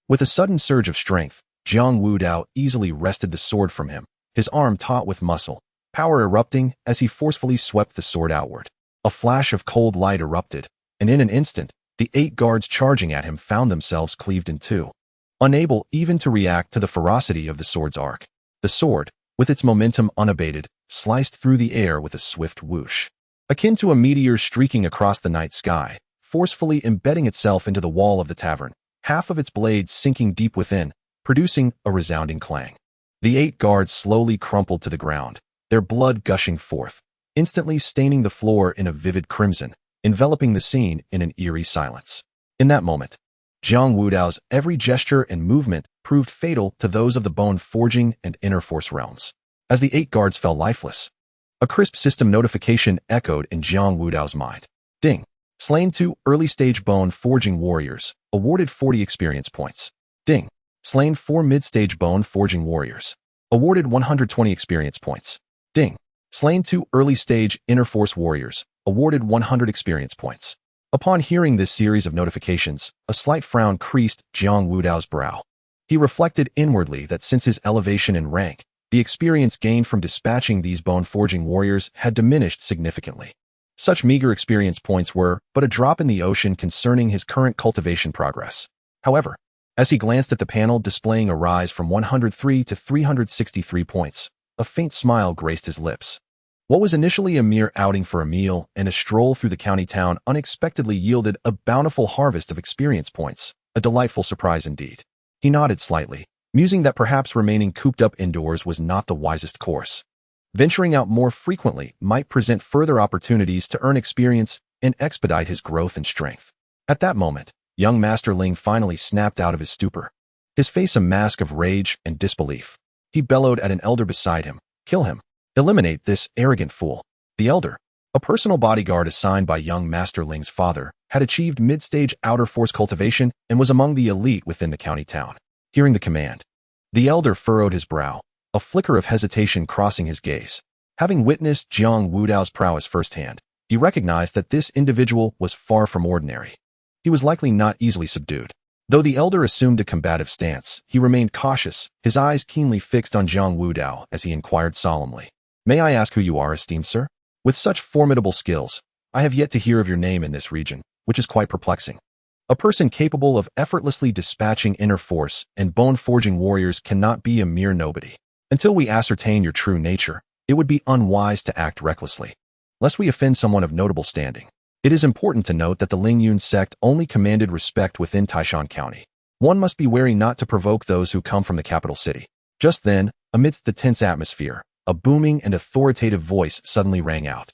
With a sudden surge of strength, Jiang Wudao easily wrested the sword from him, his arm taut with muscle, power erupting as he forcefully swept the sword outward. A flash of cold light erupted, and in an instant, the 8 guards charging at him found themselves cleaved in 2. Unable even to react to the ferocity of the sword's arc, the sword, with its momentum unabated, sliced through the air with a swift whoosh, akin to a meteor streaking across the night sky, forcefully embedding itself into the wall of the tavern, half of its blade sinking deep within, producing a resounding clang. The 8 guards slowly crumpled to the ground, their blood gushing forth, instantly staining the floor in a vivid crimson, enveloping the scene in an eerie silence. In that moment, Jiang Wudao's every gesture and movement proved fatal to those of the bone-forging and inner force realms. As the 8 guards fell lifeless, a crisp system notification echoed in Jiang Wudao's mind. Ding. Slain 2 early-stage bone-forging warriors, awarded 40 experience points. Ding. Slain 4 mid-stage bone-forging warriors, awarded 120 experience points. Ding. Slain 2 early-stage inner force warriors, awarded 100 experience points. Upon hearing this series of notifications, a slight frown creased Jiang Wudao's brow. He reflected inwardly that since his elevation in rank, the experience gained from dispatching these bone-forging warriors had diminished significantly. Such meager experience points were but a drop in the ocean concerning his current cultivation progress. However, as he glanced at the panel displaying a rise from 103 to 363 points, a faint smile graced his lips. What was initially a mere outing for a meal and a stroll through the county town unexpectedly yielded a bountiful harvest of experience points, a delightful surprise indeed. He nodded slightly, musing that perhaps remaining cooped up indoors was not the wisest course. Venturing out more frequently might present further opportunities to earn experience and expedite his growth and strength. At that moment, young Master Ling finally snapped out of his stupor, his face a mask of rage and disbelief. He bellowed at an elder beside him, "Kill him. Eliminate this arrogant fool." The elder, a personal bodyguard assigned by young Master Ling's father, had achieved mid-stage outer force cultivation and was among the elite within the county town. Hearing the command, the elder furrowed his brow, a flicker of hesitation crossing his gaze. Having witnessed Jiang Wudao's prowess firsthand, he recognized that this individual was far from ordinary. He was likely not easily subdued. Though the elder assumed a combative stance, he remained cautious, his eyes keenly fixed on Jiang Wudao as he inquired solemnly, "May I ask who you are, esteemed sir? With such formidable skills, I have yet to hear of your name in this region, which is quite perplexing. A person capable of effortlessly dispatching inner force and bone-forging warriors cannot be a mere nobody. Until we ascertain your true nature, it would be unwise to act recklessly, lest we offend someone of notable standing. It is important to note that the Lingyun sect only commanded respect within Taishan County. One must be wary not to provoke those who come from the capital city." Just then, amidst the tense atmosphere, a booming and authoritative voice suddenly rang out.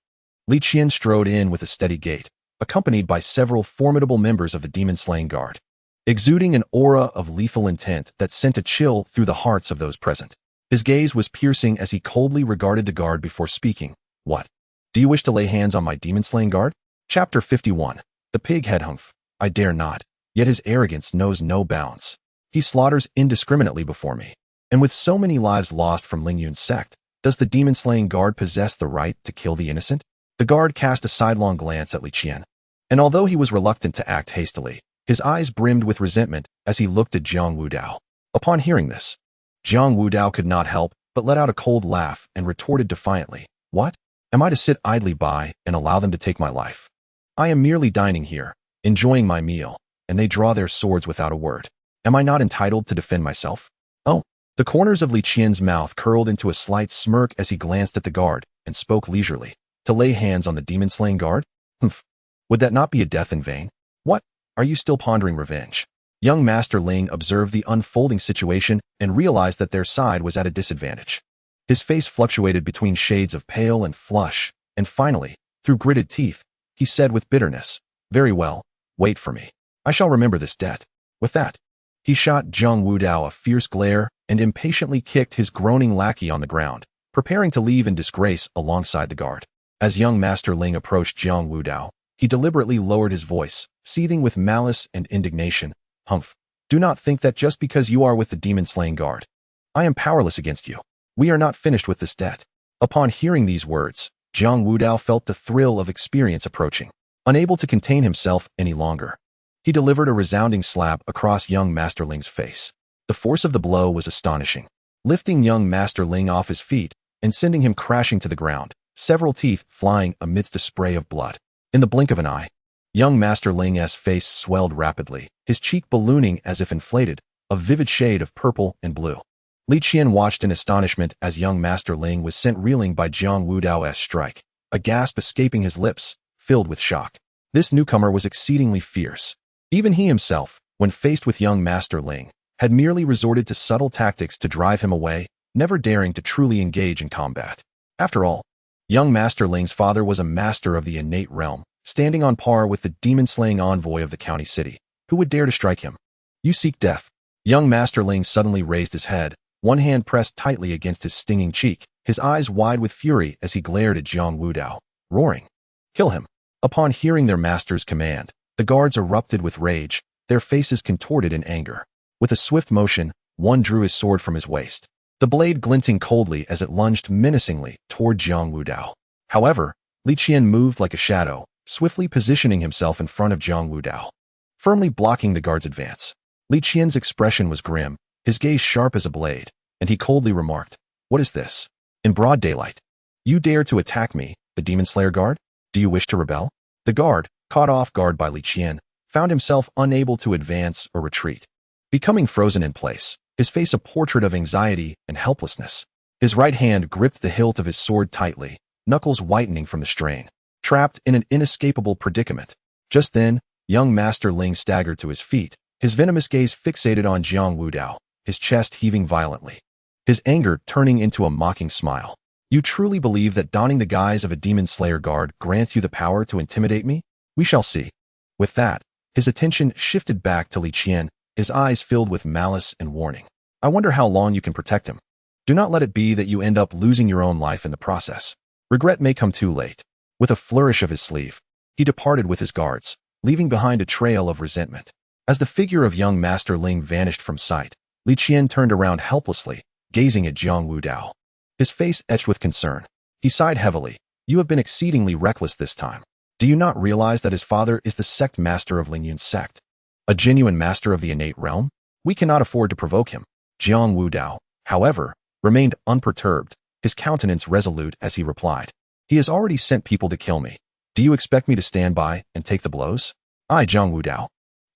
Li Qian strode in with a steady gait, accompanied by several formidable members of the demon-slaying guard, exuding an aura of lethal intent that sent a chill through the hearts of those present. His gaze was piercing as he coldly regarded the guard before speaking. "What? Do you wish to lay hands on my demon-slaying guard?" Chapter 51. The pig head humph. "I dare not, yet his arrogance knows no bounds. He slaughters indiscriminately before me. And with so many lives lost from Lingyun's sect, does the demon-slaying guard possess the right to kill the innocent?" The guard cast a sidelong glance at Li Qian, and although he was reluctant to act hastily, his eyes brimmed with resentment as he looked at Jiang Wudao. Upon hearing this, Jiang Wudao could not help but let out a cold laugh and retorted defiantly, "What? Am I to sit idly by and allow them to take my life? I am merely dining here, enjoying my meal, and they draw their swords without a word. Am I not entitled to defend myself?" "Oh." The corners of Li Qian's mouth curled into a slight smirk as he glanced at the guard and spoke leisurely. "To lay hands on the demon-slaying guard? Humph. Would that not be a death in vain? What? Are you still pondering revenge?" Young Master Ling observed the unfolding situation and realized that their side was at a disadvantage. His face fluctuated between shades of pale and flush, and finally, through gritted teeth, he said with bitterness, "Very well, wait for me. I shall remember this debt." With that, he shot Jiang Wudao a fierce glare and impatiently kicked his groaning lackey on the ground, preparing to leave in disgrace alongside the guard. As young Master Ling approached Jiang Wudao, he deliberately lowered his voice, seething with malice and indignation. Humph! Do not think that just because you are with the demon-slaying guard, I am powerless against you. We are not finished with this debt. Upon hearing these words, Jiang Wudao felt the thrill of experience approaching. Unable to contain himself any longer, he delivered a resounding slap across young Master Ling's face. The force of the blow was astonishing, lifting young Master Ling off his feet and sending him crashing to the ground, several teeth flying amidst a spray of blood. In the blink of an eye, young Master Ling's face swelled rapidly, his cheek ballooning as if inflated, a vivid shade of purple and blue. Li Qian watched in astonishment as young Master Ling was sent reeling by Jiang Wudao's strike, a gasp escaping his lips, filled with shock. This newcomer was exceedingly fierce. Even he himself, when faced with young Master Ling, had merely resorted to subtle tactics to drive him away, never daring to truly engage in combat. After all, young Master Ling's father was a master of the innate realm, standing on par with the demon-slaying envoy of the county city. Who would dare to strike him? You seek death. Young Master Ling suddenly raised his head, one hand pressed tightly against his stinging cheek, his eyes wide with fury as he glared at Jiang Wudao, roaring, "Kill him!" Upon hearing their master's command, the guards erupted with rage, their faces contorted in anger. With a swift motion, one drew his sword from his waist, the blade glinting coldly as it lunged menacingly toward Jiang Wudao. However, Li Qian moved like a shadow, swiftly positioning himself in front of Jiang Wudao, firmly blocking the guard's advance. Li Qian's expression was grim, his gaze sharp as a blade, and he coldly remarked, "What is this? In broad daylight, you dare to attack me, the Demon Slayer guard? Do you wish to rebel?" The guard, caught off guard by Li Qian, found himself unable to advance or retreat, becoming frozen in place, his face a portrait of anxiety and helplessness. His right hand gripped the hilt of his sword tightly, knuckles whitening from the strain, trapped in an inescapable predicament. Just then, young Master Ling staggered to his feet, his venomous gaze fixated on Jiang Wudao, his chest heaving violently, his anger turning into a mocking smile. "You truly believe that donning the guise of a Demon Slayer guard grants you the power to intimidate me? We shall see." With that, his attention shifted back to Li Qian, his eyes filled with malice and warning. "I wonder how long you can protect him. Do not let it be that you end up losing your own life in the process. Regret may come too late." With a flourish of his sleeve, he departed with his guards, leaving behind a trail of resentment. As the figure of young Master Ling vanished from sight, Li Qian turned around helplessly, gazing at Jiang Wudao, his face etched with concern. He sighed heavily. "You have been exceedingly reckless this time. Do you not realize that his father is the sect master of Lingyun's sect? A genuine master of the innate realm? We cannot afford to provoke him." Jiang Wudao, however, remained unperturbed, his countenance resolute as he replied, "He has already sent people to kill me. Do you expect me to stand by and take the blows? I, Jiang Wudao,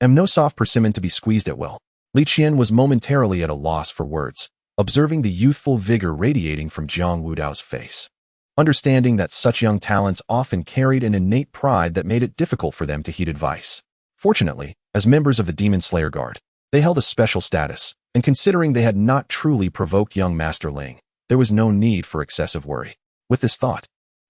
am no soft persimmon to be squeezed at will." Li Qian was momentarily at a loss for words, observing the youthful vigor radiating from Jiang Wudao's face, understanding that such young talents often carried an innate pride that made it difficult for them to heed advice. Fortunately, as members of the Demon Slayer Guard, they held a special status, and considering they had not truly provoked young Master Ling, there was no need for excessive worry. With this thought,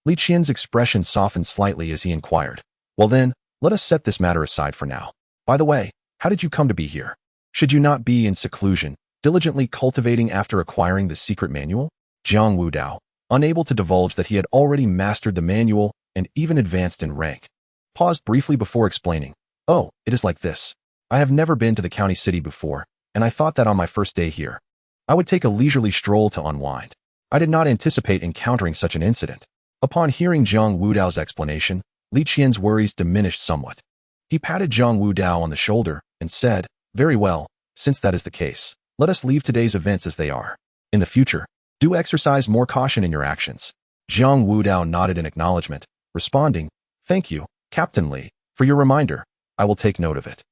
Li Qian's expression softened slightly as he inquired, "Well then, let us set this matter aside for now. By the way, how did you come to be here? Should you not be in seclusion, diligently cultivating after acquiring the secret manual?" Jiang Wudao, unable to divulge that he had already mastered the manual and even advanced in rank, paused briefly before explaining, "Oh, it is like this. I have never been to the county city before, and I thought that on my first day here, I would take a leisurely stroll to unwind. I did not anticipate encountering such an incident." Upon hearing Jiang Wudao's explanation, Li Qian's worries diminished somewhat. He patted Jiang Wudao on the shoulder and said, "Very well, since that is the case, let us leave today's events as they are. In the future, do exercise more caution in your actions." Jiang Wudao nodded in acknowledgement, responding, "Thank you, Captain Li, for your reminder. I will take note of it."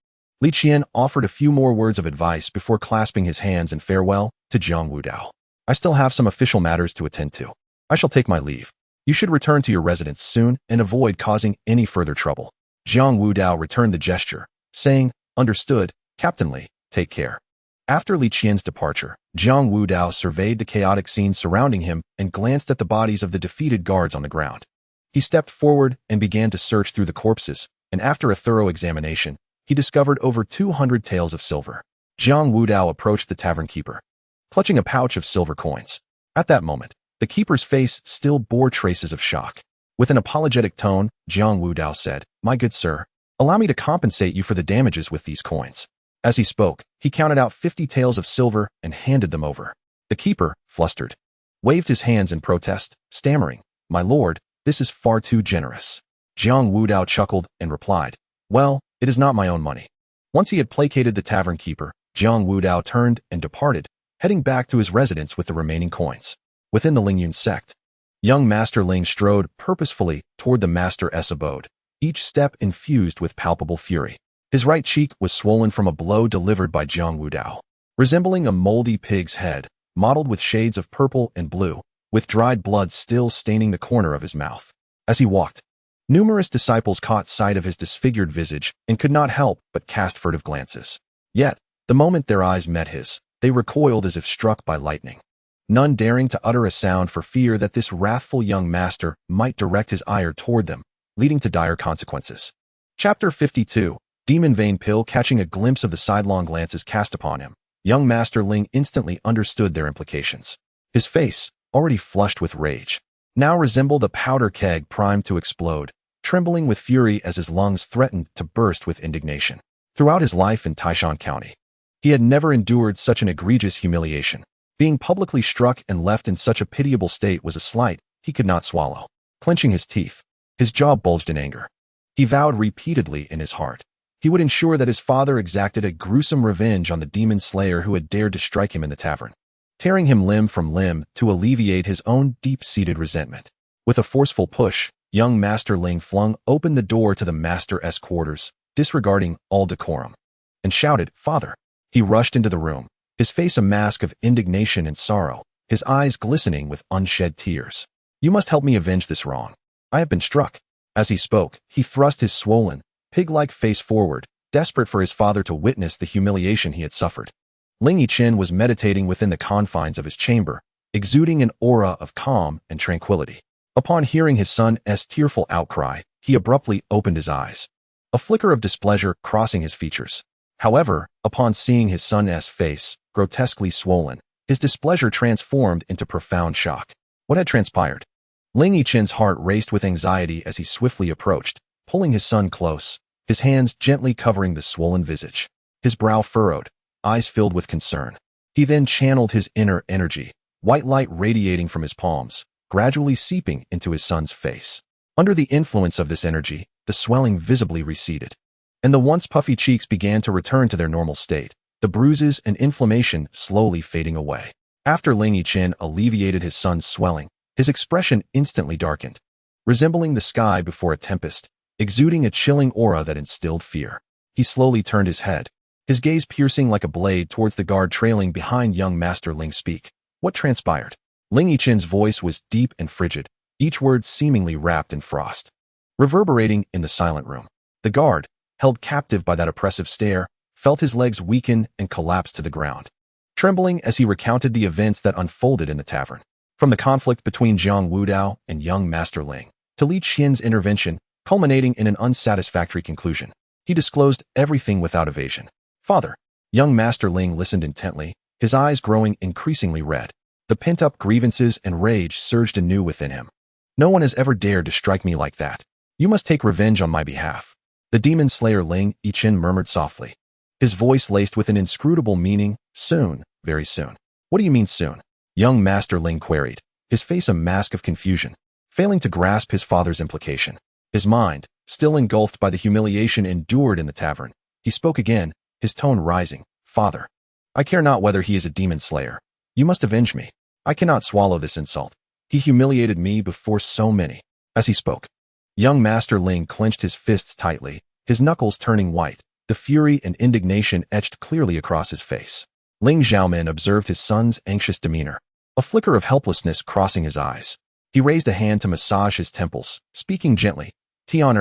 Li Qian offered a few more words of advice before clasping his hands in farewell to Jiang Wudao. "I still have some official matters to attend to. I shall take my leave. You should return to your residence soon and avoid causing any further trouble." Jiang Wudao returned the gesture, saying, "Understood, Captain Li, take care." After Li Qian's departure, Jiang Wudao surveyed the chaotic scene surrounding him and glanced at the bodies of the defeated guards on the ground. He stepped forward and began to search through the corpses, and after a thorough examination, he discovered over 200 taels of silver. Jiang Wudao approached the tavern keeper, clutching a pouch of silver coins. At that moment, the keeper's face still bore traces of shock. With an apologetic tone, Jiang Wudao said, "My good sir, allow me to compensate you for the damages with these coins." As he spoke, he counted out 50 taels of silver and handed them over. The keeper, flustered, waved his hands in protest, stammering, "My lord, this is far too generous." Jiang Wudao chuckled and replied, "Well, it is not my own money." Once he had placated the tavern keeper, Jiang Wudao turned and departed, heading back to his residence with the remaining coins. Within the Lingyun sect, young Master Ling strode purposefully toward the Master's abode, each step infused with palpable fury. His right cheek was swollen from a blow delivered by Jiang Wudao, resembling a moldy pig's head, mottled with shades of purple and blue, with dried blood still staining the corner of his mouth. As he walked, numerous disciples caught sight of his disfigured visage and could not help but cast furtive glances. Yet, the moment their eyes met his, they recoiled as if struck by lightning, none daring to utter a sound for fear that this wrathful young master might direct his ire toward them, leading to dire consequences. Chapter 52. Demon Vein Pill. Catching a glimpse of the sidelong glances cast upon him, young Master Ling instantly understood their implications. His face, already flushed with rage, now resembled a powder keg primed to explode, trembling with fury as his lungs threatened to burst with indignation. Throughout his life in Taishan County, he had never endured such an egregious humiliation. Being publicly struck and left in such a pitiable state was a slight he could not swallow. Clenching his teeth, his jaw bulged in anger. He vowed repeatedly in his heart he would ensure that his father exacted a gruesome revenge on the demon slayer who had dared to strike him in the tavern, tearing him limb from limb to alleviate his own deep-seated resentment. With a forceful push, young Master Ling flung open the door to the Master's quarters, disregarding all decorum, and shouted, "Father!" He rushed into the room, his face a mask of indignation and sorrow, his eyes glistening with unshed tears. "You must help me avenge this wrong. I have been struck." As he spoke, he thrust his swollen, pig-like face forward, desperate for his father to witness the humiliation he had suffered. Ling Yichen was meditating within the confines of his chamber, exuding an aura of calm and tranquility. Upon hearing his son's tearful outcry, he abruptly opened his eyes, a flicker of displeasure crossing his features. However, upon seeing his son's face, grotesquely swollen, his displeasure transformed into profound shock. What had transpired? Ling Yichen's heart raced with anxiety as he swiftly approached, pulling his son close, his hands gently covering the swollen visage. His brow furrowed, eyes filled with concern. He then channeled his inner energy, white light radiating from his palms, gradually seeping into his son's face. Under the influence of this energy, the swelling visibly receded, and the once puffy cheeks began to return to their normal state, the bruises and inflammation slowly fading away. After Ling Yichen alleviated his son's swelling, his expression instantly darkened, resembling the sky before a tempest, exuding a chilling aura that instilled fear. He slowly turned his head, his gaze piercing like a blade towards the guard trailing behind young Master Ling. "Speak." What transpired? Ling Yichen's voice was deep and frigid, each word seemingly wrapped in frost, reverberating in the silent room. The guard, held captive by that oppressive stare, felt his legs weaken and collapse to the ground, trembling as he recounted the events that unfolded in the tavern. From the conflict between Jiang Wudao and young Master Ling, to Li Qian's intervention, culminating in an unsatisfactory conclusion, he disclosed everything without evasion. "Father." Young Master Ling listened intently, his eyes growing increasingly red. The pent-up grievances and rage surged anew within him. "No one has ever dared to strike me like that. You must take revenge on my behalf." The demon slayer Ling Yichen murmured softly, his voice laced with an inscrutable meaning. "Soon, very soon." "What do you mean soon?" Young Master Ling queried, his face a mask of confusion, failing to grasp his father's implication. His mind, still engulfed by the humiliation endured in the tavern, he spoke again, his tone rising. "Father, I care not whether he is a demon slayer. You must avenge me. I cannot swallow this insult. He humiliated me before so many." As he spoke, young Master Ling clenched his fists tightly, his knuckles turning white, the fury and indignation etched clearly across his face. Ling Xiaomin observed his son's anxious demeanor, a flicker of helplessness crossing his eyes. He raised a hand to massage his temples, speaking gently. "Tian,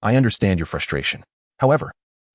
I understand your frustration. However,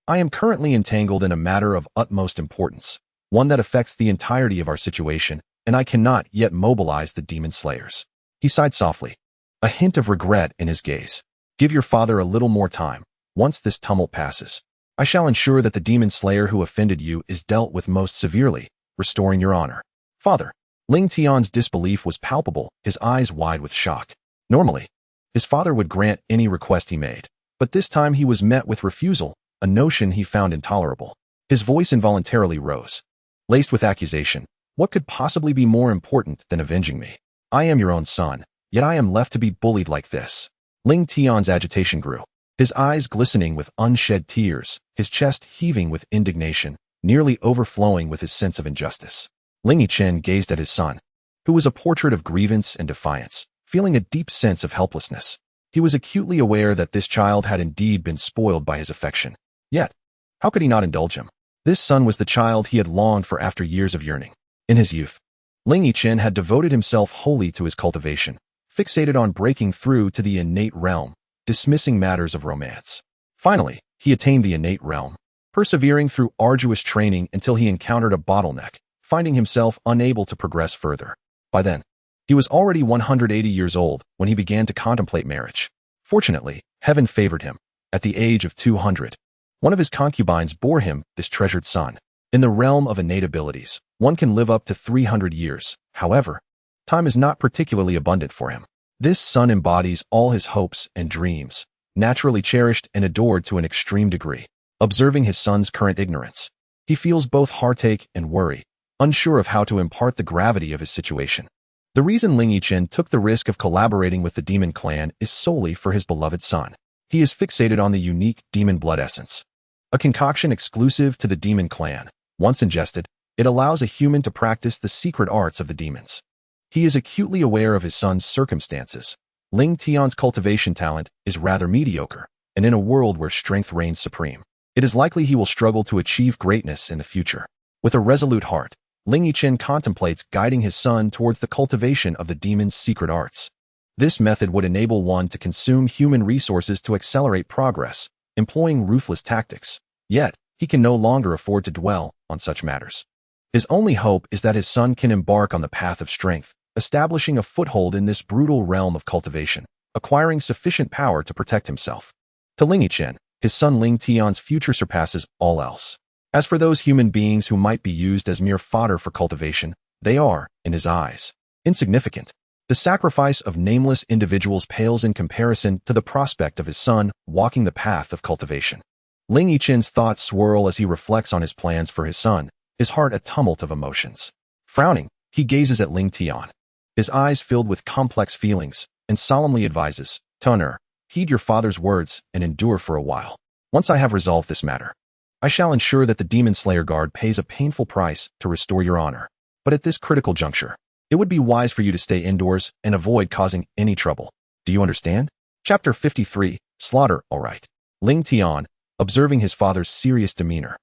I am currently entangled in a matter of utmost importance, one that affects the entirety of our situation, and I cannot yet mobilize the demon slayers." He sighed softly, a hint of regret in his gaze. "Give your father a little more time. Once this tumult passes, I shall ensure that the demon slayer who offended you is dealt with most severely, restoring your honor. Father. Ling Tian's disbelief was palpable, his eyes wide with shock. Normally, his father would grant any request he made, but this time he was met with refusal, a notion he found intolerable. His voice involuntarily rose, laced with accusation. What could possibly be more important than avenging me? I am your own son, yet I am left to be bullied like this. Ling Tian's agitation grew, his eyes glistening with unshed tears, his chest heaving with indignation, nearly overflowing with his sense of injustice. Ling Yichen gazed at his son, who was a portrait of grievance and defiance, feeling a deep sense of helplessness. He was acutely aware that this child had indeed been spoiled by his affection. Yet, how could he not indulge him? This son was the child he had longed for after years of yearning. In his youth, Ling Yichen had devoted himself wholly to his cultivation, fixated on breaking through to the innate realm, dismissing matters of romance. Finally, he attained the innate realm, persevering through arduous training until he encountered a bottleneck, finding himself unable to progress further. By then, he was already 180 years old when he began to contemplate marriage. Fortunately, heaven favored him. At the age of 200, one of his concubines bore him this treasured son. In the realm of innate abilities, one can live up to 300 years. However, time is not particularly abundant for him. This son embodies all his hopes and dreams, naturally cherished and adored to an extreme degree. Observing his son's current ignorance, he feels both heartache and worry, unsure of how to impart the gravity of his situation. The reason Ling Yichen took the risk of collaborating with the demon clan is solely for his beloved son. He is fixated on the unique demon blood essence, a concoction exclusive to the demon clan. Once ingested, it allows a human to practice the secret arts of the demons. He is acutely aware of his son's circumstances. Ling Tian's cultivation talent is rather mediocre, and in a world where strength reigns supreme, it is likely he will struggle to achieve greatness in the future. With a resolute heart, Ling Yichen contemplates guiding his son towards the cultivation of the demon's secret arts. This method would enable one to consume human resources to accelerate progress, employing ruthless tactics. Yet, he can no longer afford to dwell on such matters. His only hope is that his son can embark on the path of strength, establishing a foothold in this brutal realm of cultivation, acquiring sufficient power to protect himself. To Ling Yichen, his son Ling Tian's future surpasses all else. As for those human beings who might be used as mere fodder for cultivation, they are, in his eyes, insignificant. The sacrifice of nameless individuals pales in comparison to the prospect of his son walking the path of cultivation. Ling Yichen's thoughts swirl as he reflects on his plans for his son, his heart a tumult of emotions. Frowning, he gazes at Ling Tian, his eyes filled with complex feelings, and solemnly advises, "Tunner, heed your father's words and endure for a while. Once I have resolved this matter, I shall ensure that the Demon Slayer Guard pays a painful price to restore your honor. But at this critical juncture, it would be wise for you to stay indoors and avoid causing any trouble. Do you understand?" Chapter 53, Slaughter. All right. Ling Tian, observing his father's serious demeanor,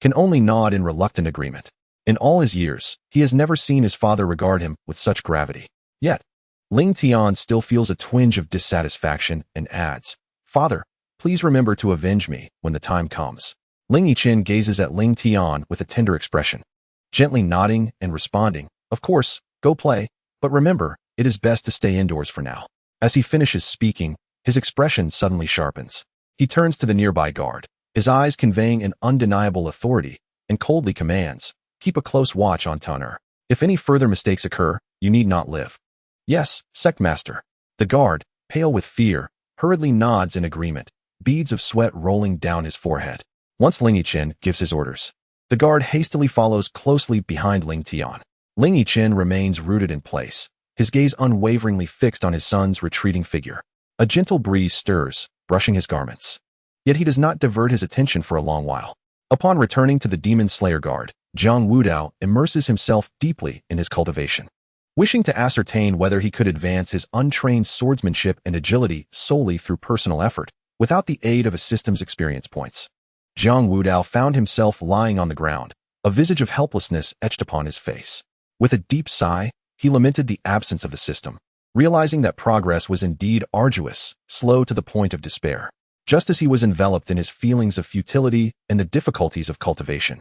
can only nod in reluctant agreement. In all his years, he has never seen his father regard him with such gravity. Yet, Ling Tian still feels a twinge of dissatisfaction and adds, "Father, please remember to avenge me when the time comes." Ling Yichen gazes at Ling Tian with a tender expression, gently nodding and responding, "Of course, go play, but remember, it is best to stay indoors for now." As he finishes speaking, his expression suddenly sharpens. He turns to the nearby guard, his eyes conveying an undeniable authority, and coldly commands, "Keep a close watch on Tunner. If any further mistakes occur, you need not live." "Yes, Sectmaster." The guard, pale with fear, hurriedly nods in agreement, beads of sweat rolling down his forehead. Once Ling Yichen gives his orders, the guard hastily follows closely behind Ling Tian. Ling Yichen remains rooted in place, his gaze unwaveringly fixed on his son's retreating figure. A gentle breeze stirs, brushing his garments. Yet he does not divert his attention for a long while. Upon returning to the Demon Slayer Guard, Jiang Wudao immerses himself deeply in his cultivation, wishing to ascertain whether he could advance his untrained swordsmanship and agility solely through personal effort, without the aid of a system's experience points. Jiang Wudao found himself lying on the ground, a visage of helplessness etched upon his face. With a deep sigh, he lamented the absence of the system, realizing that progress was indeed arduous, slow to the point of despair. Just as he was enveloped in his feelings of futility and the difficulties of cultivation,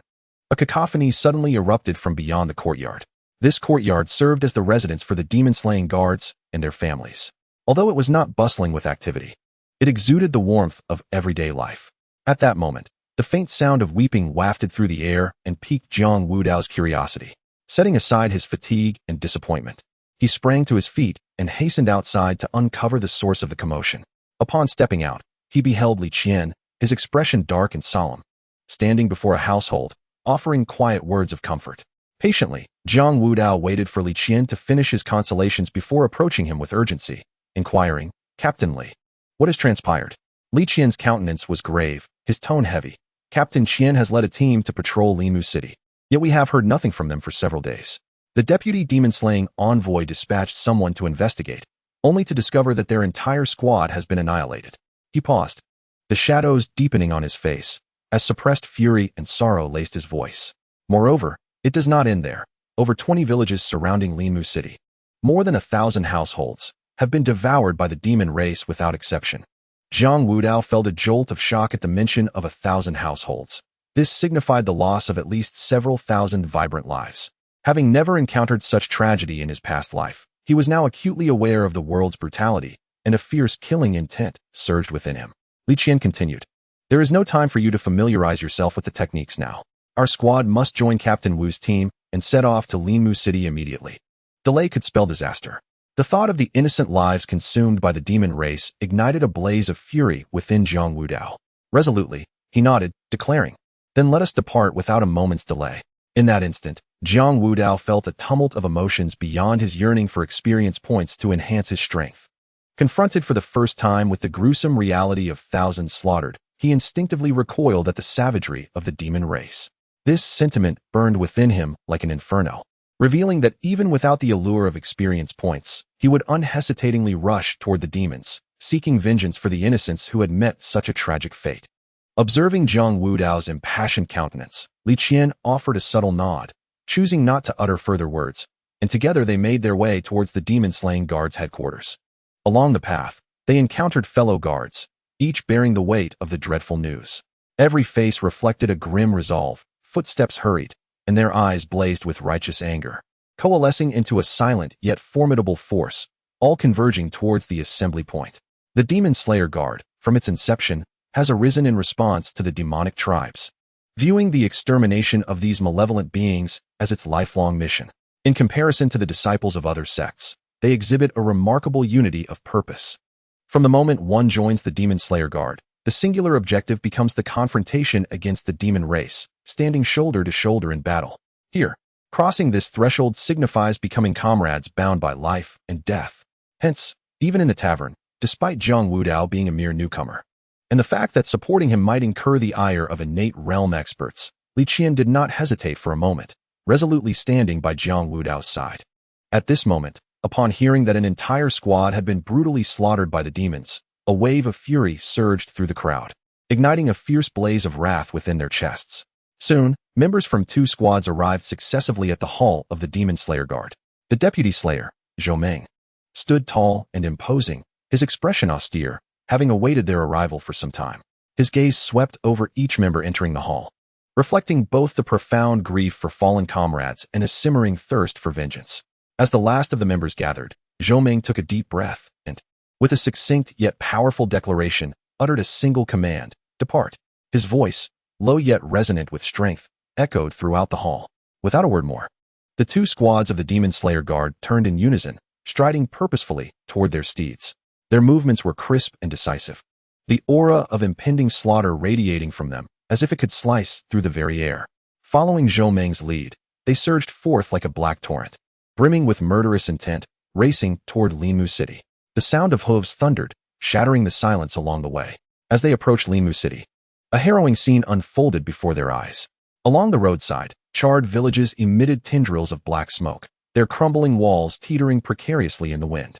a cacophony suddenly erupted from beyond the courtyard. This courtyard served as the residence for the demon-slaying guards and their families. Although it was not bustling with activity, it exuded the warmth of everyday life. At that moment, The faint sound of weeping wafted through the air and piqued Jiang Wudao's curiosity. Setting aside his fatigue and disappointment, he sprang to his feet and hastened outside to uncover the source of the commotion. Upon stepping out, he beheld Li Qian, his expression dark and solemn, standing before a household, offering quiet words of comfort. Patiently, Jiang Wudao waited for Li Qian to finish his consolations before approaching him with urgency, inquiring, "Captain Li, what has transpired?" Li Qian's countenance was grave, his tone heavy. "Captain Qian has led a team to patrol Limu City, yet we have heard nothing from them for several days. The deputy demon-slaying envoy dispatched someone to investigate, only to discover that their entire squad has been annihilated." He paused, the shadows deepening on his face, as suppressed fury and sorrow laced his voice. "Moreover, it does not end there. Over 20 villages surrounding Limu City, more than 1,000 households, have been devoured by the demon race without exception." Jiang Wudao felt a jolt of shock at the mention of 1,000 households. This signified the loss of at least several thousand vibrant lives. Having never encountered such tragedy in his past life, he was now acutely aware of the world's brutality, and a fierce killing intent surged within him. Li Qian continued, "There is no time for you to familiarize yourself with the techniques now. Our squad must join Captain Wu's team and set off to Limu City immediately. Delay could spell disaster." The thought of the innocent lives consumed by the demon race ignited a blaze of fury within Jiang Wudao. Resolutely, he nodded, declaring, "Then let us depart without a moment's delay." In that instant, Jiang Wudao felt a tumult of emotions beyond his yearning for experience points to enhance his strength. Confronted for the first time with the gruesome reality of thousands slaughtered, he instinctively recoiled at the savagery of the demon race. This sentiment burned within him like an inferno, revealing that even without the allure of experience points, he would unhesitatingly rush toward the demons, seeking vengeance for the innocents who had met such a tragic fate. Observing Jiang Wudao's impassioned countenance, Li Qian offered a subtle nod, choosing not to utter further words, and together they made their way towards the demon-slaying guards' headquarters. Along the path, they encountered fellow guards, each bearing the weight of the dreadful news. Every face reflected a grim resolve, footsteps hurried, and their eyes blazed with righteous anger, coalescing into a silent yet formidable force, all converging towards the assembly point. The Demon Slayer Guard, from its inception, has arisen in response to the demonic tribes, viewing the extermination of these malevolent beings as its lifelong mission. In comparison to the disciples of other sects, they exhibit a remarkable unity of purpose. From the moment one joins the Demon Slayer Guard, the singular objective becomes the confrontation against the demon race, standing shoulder to shoulder in battle. Here, crossing this threshold signifies becoming comrades bound by life and death. Hence, even in the tavern, despite Jiang Wudao being a mere newcomer, and the fact that supporting him might incur the ire of innate realm experts, Li Qian did not hesitate for a moment, resolutely standing by Jiang Wudao's side. At this moment, upon hearing that an entire squad had been brutally slaughtered by the demons, a wave of fury surged through the crowd, igniting a fierce blaze of wrath within their chests. Soon, members from 2 squads arrived successively at the hall of the Demon Slayer Guard. The deputy slayer, Zhou Meng, stood tall and imposing, his expression austere, having awaited their arrival for some time. His gaze swept over each member entering the hall, reflecting both the profound grief for fallen comrades and a simmering thirst for vengeance. As the last of the members gathered, Zhou Meng took a deep breath and, with a succinct yet powerful declaration, uttered a single command, "Depart." His voice, low yet resonant with strength, echoed throughout the hall. Without a word more, the 2 squads of the Demon Slayer Guard turned in unison, striding purposefully toward their steeds. Their movements were crisp and decisive, the aura of impending slaughter radiating from them as if it could slice through the very air. Following Zhou Meng's lead, they surged forth like a black torrent, brimming with murderous intent, racing toward Limu City. The sound of hooves thundered, shattering the silence along the way. As they approached Limu City, a harrowing scene unfolded before their eyes. Along the roadside, charred villages emitted tendrils of black smoke, their crumbling walls teetering precariously in the wind.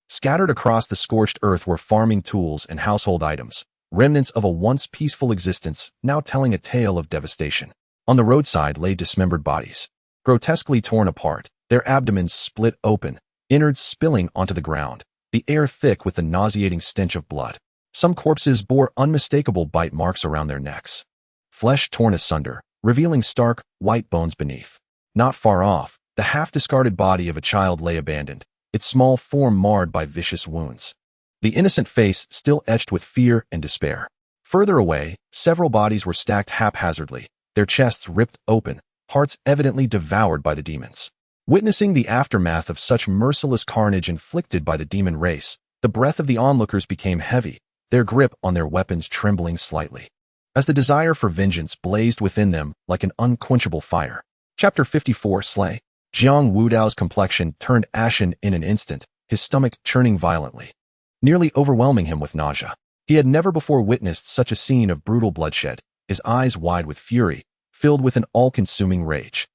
Scattered across the scorched earth were farming tools and household items, remnants of a once peaceful existence now telling a tale of devastation. On the roadside lay dismembered bodies, grotesquely torn apart, their abdomens split open, innards spilling onto the ground, the air thick with the nauseating stench of blood. Some corpses bore unmistakable bite marks around their necks, flesh torn asunder, revealing stark, white bones beneath. Not far off, the half-discarded body of a child lay abandoned, its small form marred by vicious wounds, the innocent face still etched with fear and despair. Further away, several bodies were stacked haphazardly, their chests ripped open, hearts evidently devoured by the demons. Witnessing the aftermath of such merciless carnage inflicted by the demon race, the breath of the onlookers became heavy, their grip on their weapons trembling slightly, as the desire for vengeance blazed within them like an unquenchable fire. Chapter 54 Slay. Jiang Wudao's complexion turned ashen in an instant, his stomach churning violently, nearly overwhelming him with nausea. He had never before witnessed such a scene of brutal bloodshed, his eyes wide with fury, filled with an all-consuming rage.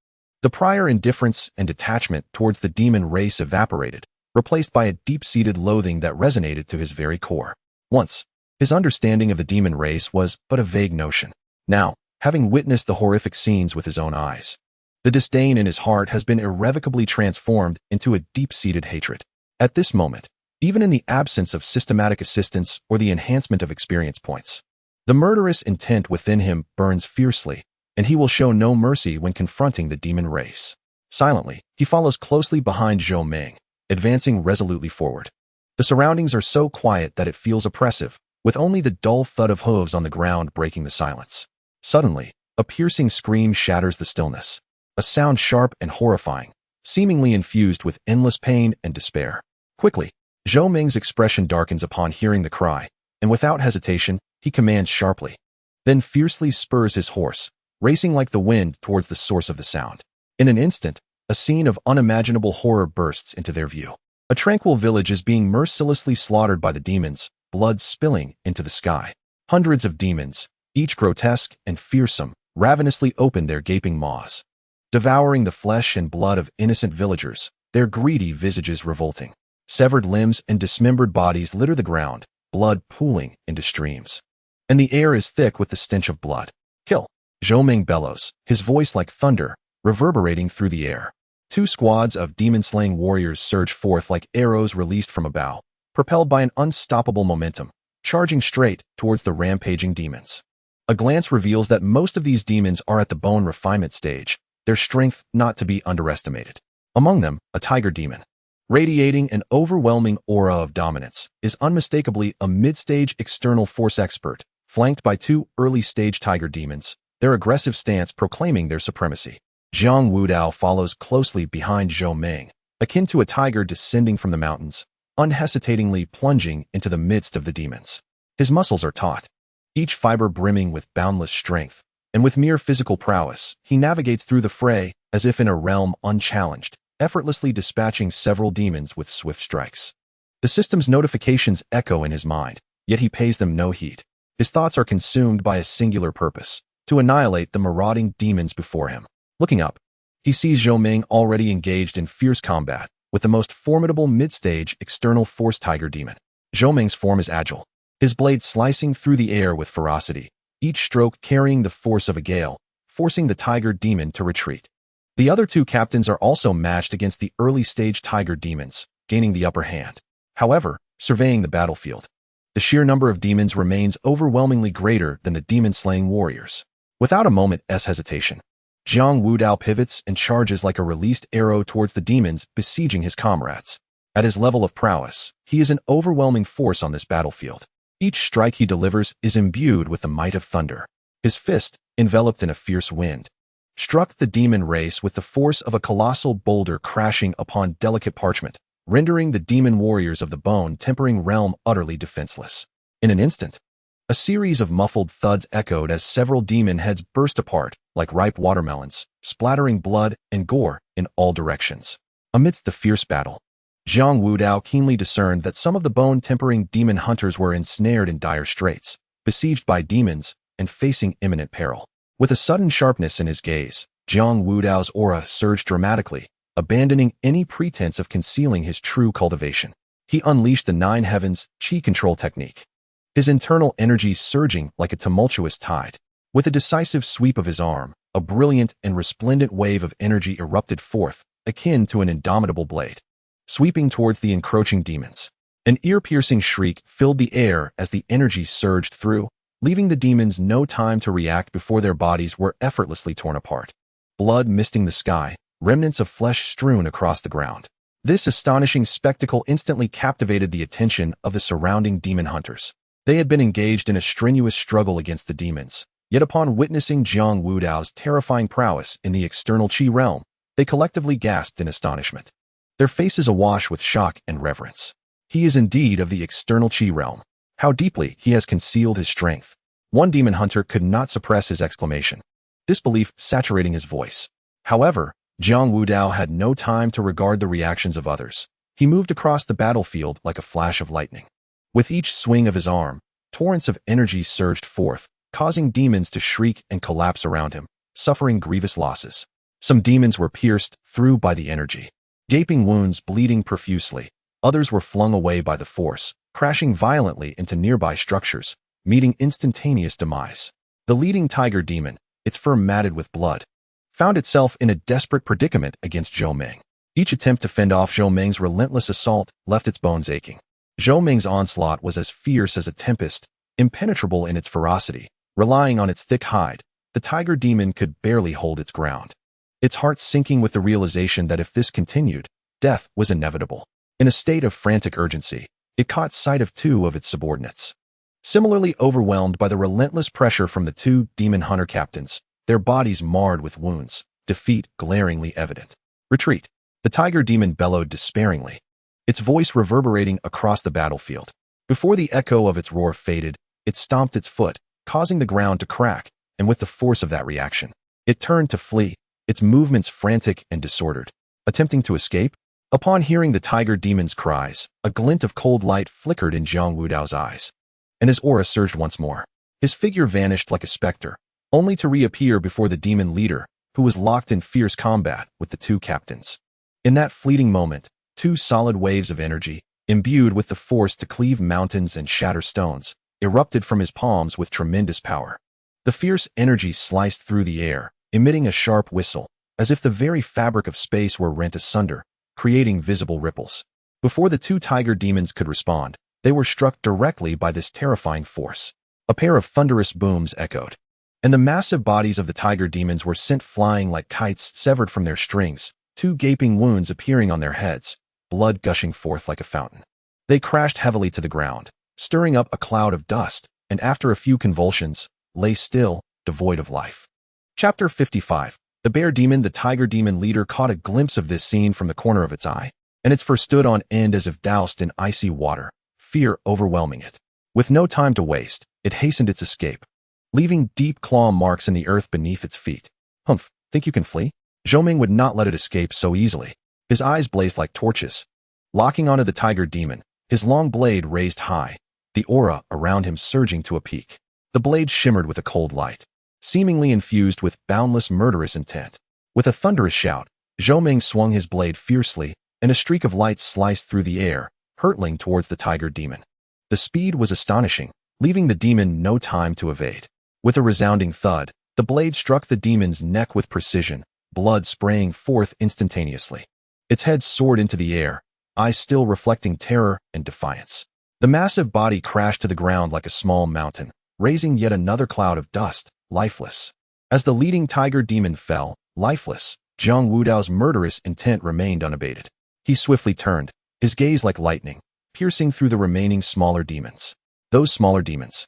The prior indifference and detachment towards the demon race evaporated, replaced by a deep-seated loathing that resonated to his very core. Once, his understanding of the demon race was but a vague notion. Now, having witnessed the horrific scenes with his own eyes, the disdain in his heart has been irrevocably transformed into a deep-seated hatred. At this moment, even in the absence of systematic assistance or the enhancement of experience points, the murderous intent within him burns fiercely, and he will show no mercy when confronting the demon race. Silently, he follows closely behind Zhou Meng, advancing resolutely forward. The surroundings are so quiet that it feels oppressive, with only the dull thud of hooves on the ground breaking the silence. Suddenly, a piercing scream shatters the stillness, a sound sharp and horrifying, seemingly infused with endless pain and despair. Quickly, Zhou Meng's expression darkens upon hearing the cry, and without hesitation, he commands sharply, then fiercely spurs his horse, racing like the wind towards the source of the sound. In an instant, a scene of unimaginable horror bursts into their view. A tranquil village is being mercilessly slaughtered by the demons, blood spilling into the sky. Hundreds of demons, each grotesque and fearsome, ravenously open their gaping maws, devouring the flesh and blood of innocent villagers, their greedy visages revolting. Severed limbs and dismembered bodies litter the ground, blood pooling into streams. And the air is thick with the stench of blood. Kill! Zhou Meng bellows, his voice like thunder, reverberating through the air. Two squads of demon-slaying warriors surge forth like arrows released from a bow, propelled by an unstoppable momentum, charging straight towards the rampaging demons. A glance reveals that most of these demons are at the bone refinement stage, their strength not to be underestimated. Among them, a tiger demon, radiating an overwhelming aura of dominance, is unmistakably a mid-stage external force expert, flanked by two early-stage tiger demons, their aggressive stance proclaiming their supremacy. Jiang Wudao follows closely behind Zhou Meng, akin to a tiger descending from the mountains, unhesitatingly plunging into the midst of the demons. His muscles are taut, each fiber brimming with boundless strength, and with mere physical prowess, he navigates through the fray as if in a realm unchallenged, effortlessly dispatching several demons with swift strikes. The system's notifications echo in his mind, yet he pays them no heed. His thoughts are consumed by a singular purpose: to annihilate the marauding demons before him. Looking up, he sees Zhou Meng already engaged in fierce combat with the most formidable mid-stage external force tiger demon. Zhou Meng's form is agile, his blade slicing through the air with ferocity, each stroke carrying the force of a gale, forcing the tiger demon to retreat. The other two captains are also matched against the early-stage tiger demons, gaining the upper hand. However, surveying the battlefield, the sheer number of demons remains overwhelmingly greater than the demon-slaying warriors. Without a moment's hesitation, Jiang Wudao pivots and charges like a released arrow towards the demons besieging his comrades. At his level of prowess, he is an overwhelming force on this battlefield. Each strike he delivers is imbued with the might of thunder. His fist, enveloped in a fierce wind, struck the demon race with the force of a colossal boulder crashing upon delicate parchment, rendering the demon warriors of the bone-tempering realm utterly defenseless. In an instant, a series of muffled thuds echoed as several demon heads burst apart like ripe watermelons, splattering blood and gore in all directions. Amidst the fierce battle, Jiang Wudao keenly discerned that some of the bone-tempering demon hunters were ensnared in dire straits, besieged by demons and facing imminent peril. With a sudden sharpness in his gaze, Jiang Wudao's aura surged dramatically, abandoning any pretense of concealing his true cultivation. He unleashed the Nine Heavens Qi control technique, his internal energy surging like a tumultuous tide. With a decisive sweep of his arm, a brilliant and resplendent wave of energy erupted forth, akin to an indomitable blade, sweeping towards the encroaching demons. An ear-piercing shriek filled the air as the energy surged through, leaving the demons no time to react before their bodies were effortlessly torn apart. Blood misting the sky, remnants of flesh strewn across the ground. This astonishing spectacle instantly captivated the attention of the surrounding demon hunters. They had been engaged in a strenuous struggle against the demons, yet upon witnessing Jiang Wudao's terrifying prowess in the external Qi realm, they collectively gasped in astonishment. Their faces awash with shock and reverence. He is indeed of the external Qi realm. How deeply he has concealed his strength. One demon hunter could not suppress his exclamation, disbelief saturating his voice. However, Jiang Wudao had no time to regard the reactions of others. He moved across the battlefield like a flash of lightning. With each swing of his arm, torrents of energy surged forth, causing demons to shriek and collapse around him, suffering grievous losses. Some demons were pierced through by the energy, gaping wounds bleeding profusely. Others were flung away by the force, crashing violently into nearby structures, meeting instantaneous demise. The leading tiger demon, its fur matted with blood, found itself in a desperate predicament against Zhou Meng. Each attempt to fend off Zhou Meng's relentless assault left its bones aching. Zhou Meng's onslaught was as fierce as a tempest, impenetrable in its ferocity. Relying on its thick hide, the tiger demon could barely hold its ground. Its heart sinking with the realization that if this continued, death was inevitable. In a state of frantic urgency, it caught sight of two of its subordinates. Similarly overwhelmed by the relentless pressure from the two demon hunter captains, their bodies marred with wounds, defeat glaringly evident. Retreat. The tiger demon bellowed despairingly, its voice reverberating across the battlefield. Before the echo of its roar faded, it stomped its foot, causing the ground to crack, and with the force of that reaction, it turned to flee, its movements frantic and disordered. Attempting to escape? Upon hearing the tiger demon's cries, a glint of cold light flickered in Jiang Wudao's eyes, and his aura surged once more. His figure vanished like a specter, only to reappear before the demon leader, who was locked in fierce combat with the two captains. In that fleeting moment, two solid waves of energy, imbued with the force to cleave mountains and shatter stones, erupted from his palms with tremendous power. The fierce energy sliced through the air, emitting a sharp whistle, as if the very fabric of space were rent asunder, creating visible ripples. Before the two tiger demons could respond, they were struck directly by this terrifying force. A pair of thunderous booms echoed, and the massive bodies of the tiger demons were sent flying like kites severed from their strings, two gaping wounds appearing on their heads, blood gushing forth like a fountain. They crashed heavily to the ground, stirring up a cloud of dust, and after a few convulsions, lay still, devoid of life. Chapter 55. The bear demon. The tiger demon leader caught a glimpse of this scene from the corner of its eye, and its fur stood on end as if doused in icy water, fear overwhelming it. With no time to waste, it hastened its escape, leaving deep claw marks in the earth beneath its feet. Humph, think you can flee? Zhou Meng would not let it escape so easily. His eyes blazed like torches. Locking onto the tiger demon, his long blade raised high, the aura around him surging to a peak. The blade shimmered with a cold light, seemingly infused with boundless murderous intent. With a thunderous shout, Zhou Meng swung his blade fiercely, and a streak of light sliced through the air, hurtling towards the tiger demon. The speed was astonishing, leaving the demon no time to evade. With a resounding thud, the blade struck the demon's neck with precision, blood spraying forth instantaneously. Its head soared into the air, eyes still reflecting terror and defiance. The massive body crashed to the ground like a small mountain, raising yet another cloud of dust, lifeless. As the leading tiger demon fell, lifeless, Jiang Wudao's murderous intent remained unabated. He swiftly turned, his gaze like lightning, piercing through the remaining smaller demons. Those smaller demons,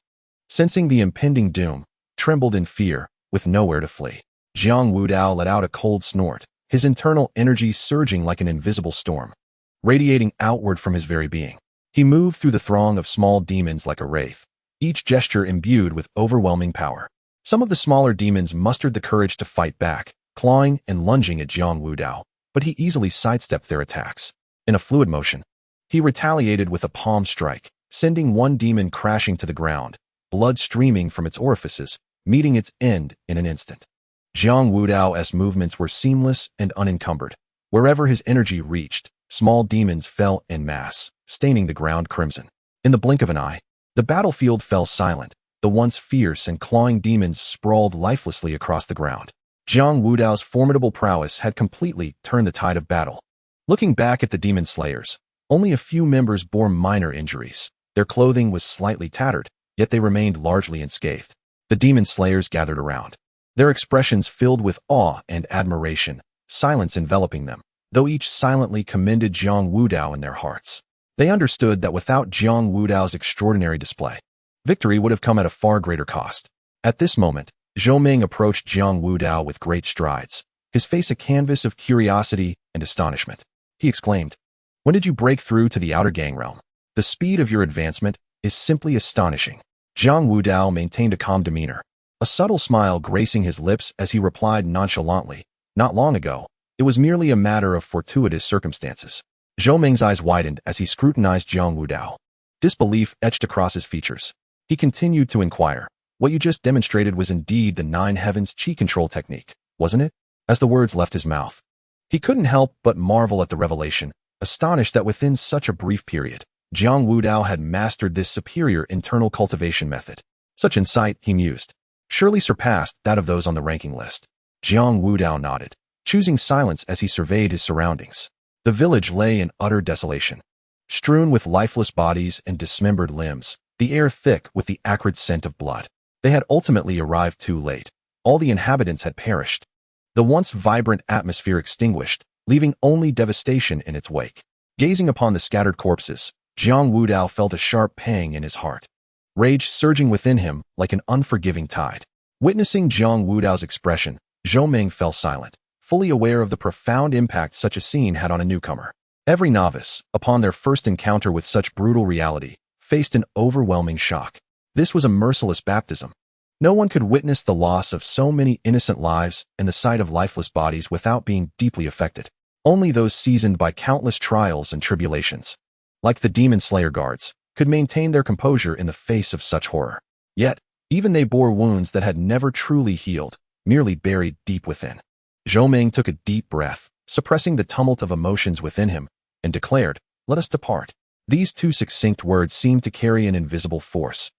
sensing the impending doom, trembled in fear, with nowhere to flee. Jiang Wudao let out a cold snort, his internal energy surging like an invisible storm, radiating outward from his very being. He moved through the throng of small demons like a wraith, each gesture imbued with overwhelming power. Some of the smaller demons mustered the courage to fight back, clawing and lunging at Jiang Wudao, but he easily sidestepped their attacks. In a fluid motion, he retaliated with a palm strike, sending one demon crashing to the ground, blood streaming from its orifices, meeting its end in an instant. Jiang Wudao's movements were seamless and unencumbered. Wherever his energy reached, small demons fell en masse, staining the ground crimson. In the blink of an eye, the battlefield fell silent. The once fierce and clawing demons sprawled lifelessly across the ground. Jiang Wudao's formidable prowess had completely turned the tide of battle. Looking back at the demon slayers, only a few members bore minor injuries. Their clothing was slightly tattered, yet they remained largely unscathed. The demon slayers gathered around, their expressions filled with awe and admiration, silence enveloping them, though each silently commended Jiang Wudao in their hearts. They understood that without Jiang Wudao's extraordinary display, victory would have come at a far greater cost. At this moment, Zhou Ming approached Jiang Wudao with great strides, his face a canvas of curiosity and astonishment. He exclaimed, "When did you break through to the outer gang realm? The speed of your advancement is simply astonishing." Jiang Wudao maintained a calm demeanor, a subtle smile gracing his lips as he replied nonchalantly, "Not long ago, it was merely a matter of fortuitous circumstances." Zhou Ming's eyes widened as he scrutinized Jiang Wudao. Disbelief etched across his features. He continued to inquire, "What you just demonstrated was indeed the Nine Heavens chi control technique, wasn't it?" As the words left his mouth, he couldn't help but marvel at the revelation, astonished that within such a brief period, Jiang Wudao had mastered this superior internal cultivation method. Such insight, he mused, surely surpassed that of those on the ranking list. Jiang Wudao nodded, choosing silence as he surveyed his surroundings. The village lay in utter desolation, strewn with lifeless bodies and dismembered limbs, the air thick with the acrid scent of blood. They had ultimately arrived too late. All the inhabitants had perished, the once vibrant atmosphere extinguished, leaving only devastation in its wake. Gazing upon the scattered corpses, Jiang Wudao felt a sharp pang in his heart, rage surging within him like an unforgiving tide. Witnessing Jiang Wudao's expression, Zhou Ming fell silent, fully aware of the profound impact such a scene had on a newcomer. Every novice, upon their first encounter with such brutal reality, faced an overwhelming shock. This was a merciless baptism. No one could witness the loss of so many innocent lives and the sight of lifeless bodies without being deeply affected. Only those seasoned by countless trials and tribulations, like the Demon Slayer guards, could maintain their composure in the face of such horror. Yet, even they bore wounds that had never truly healed, merely buried deep within. Zhou Ming took a deep breath, suppressing the tumult of emotions within him, and declared, "Let us depart." These two succinct words seemed to carry an invisible force,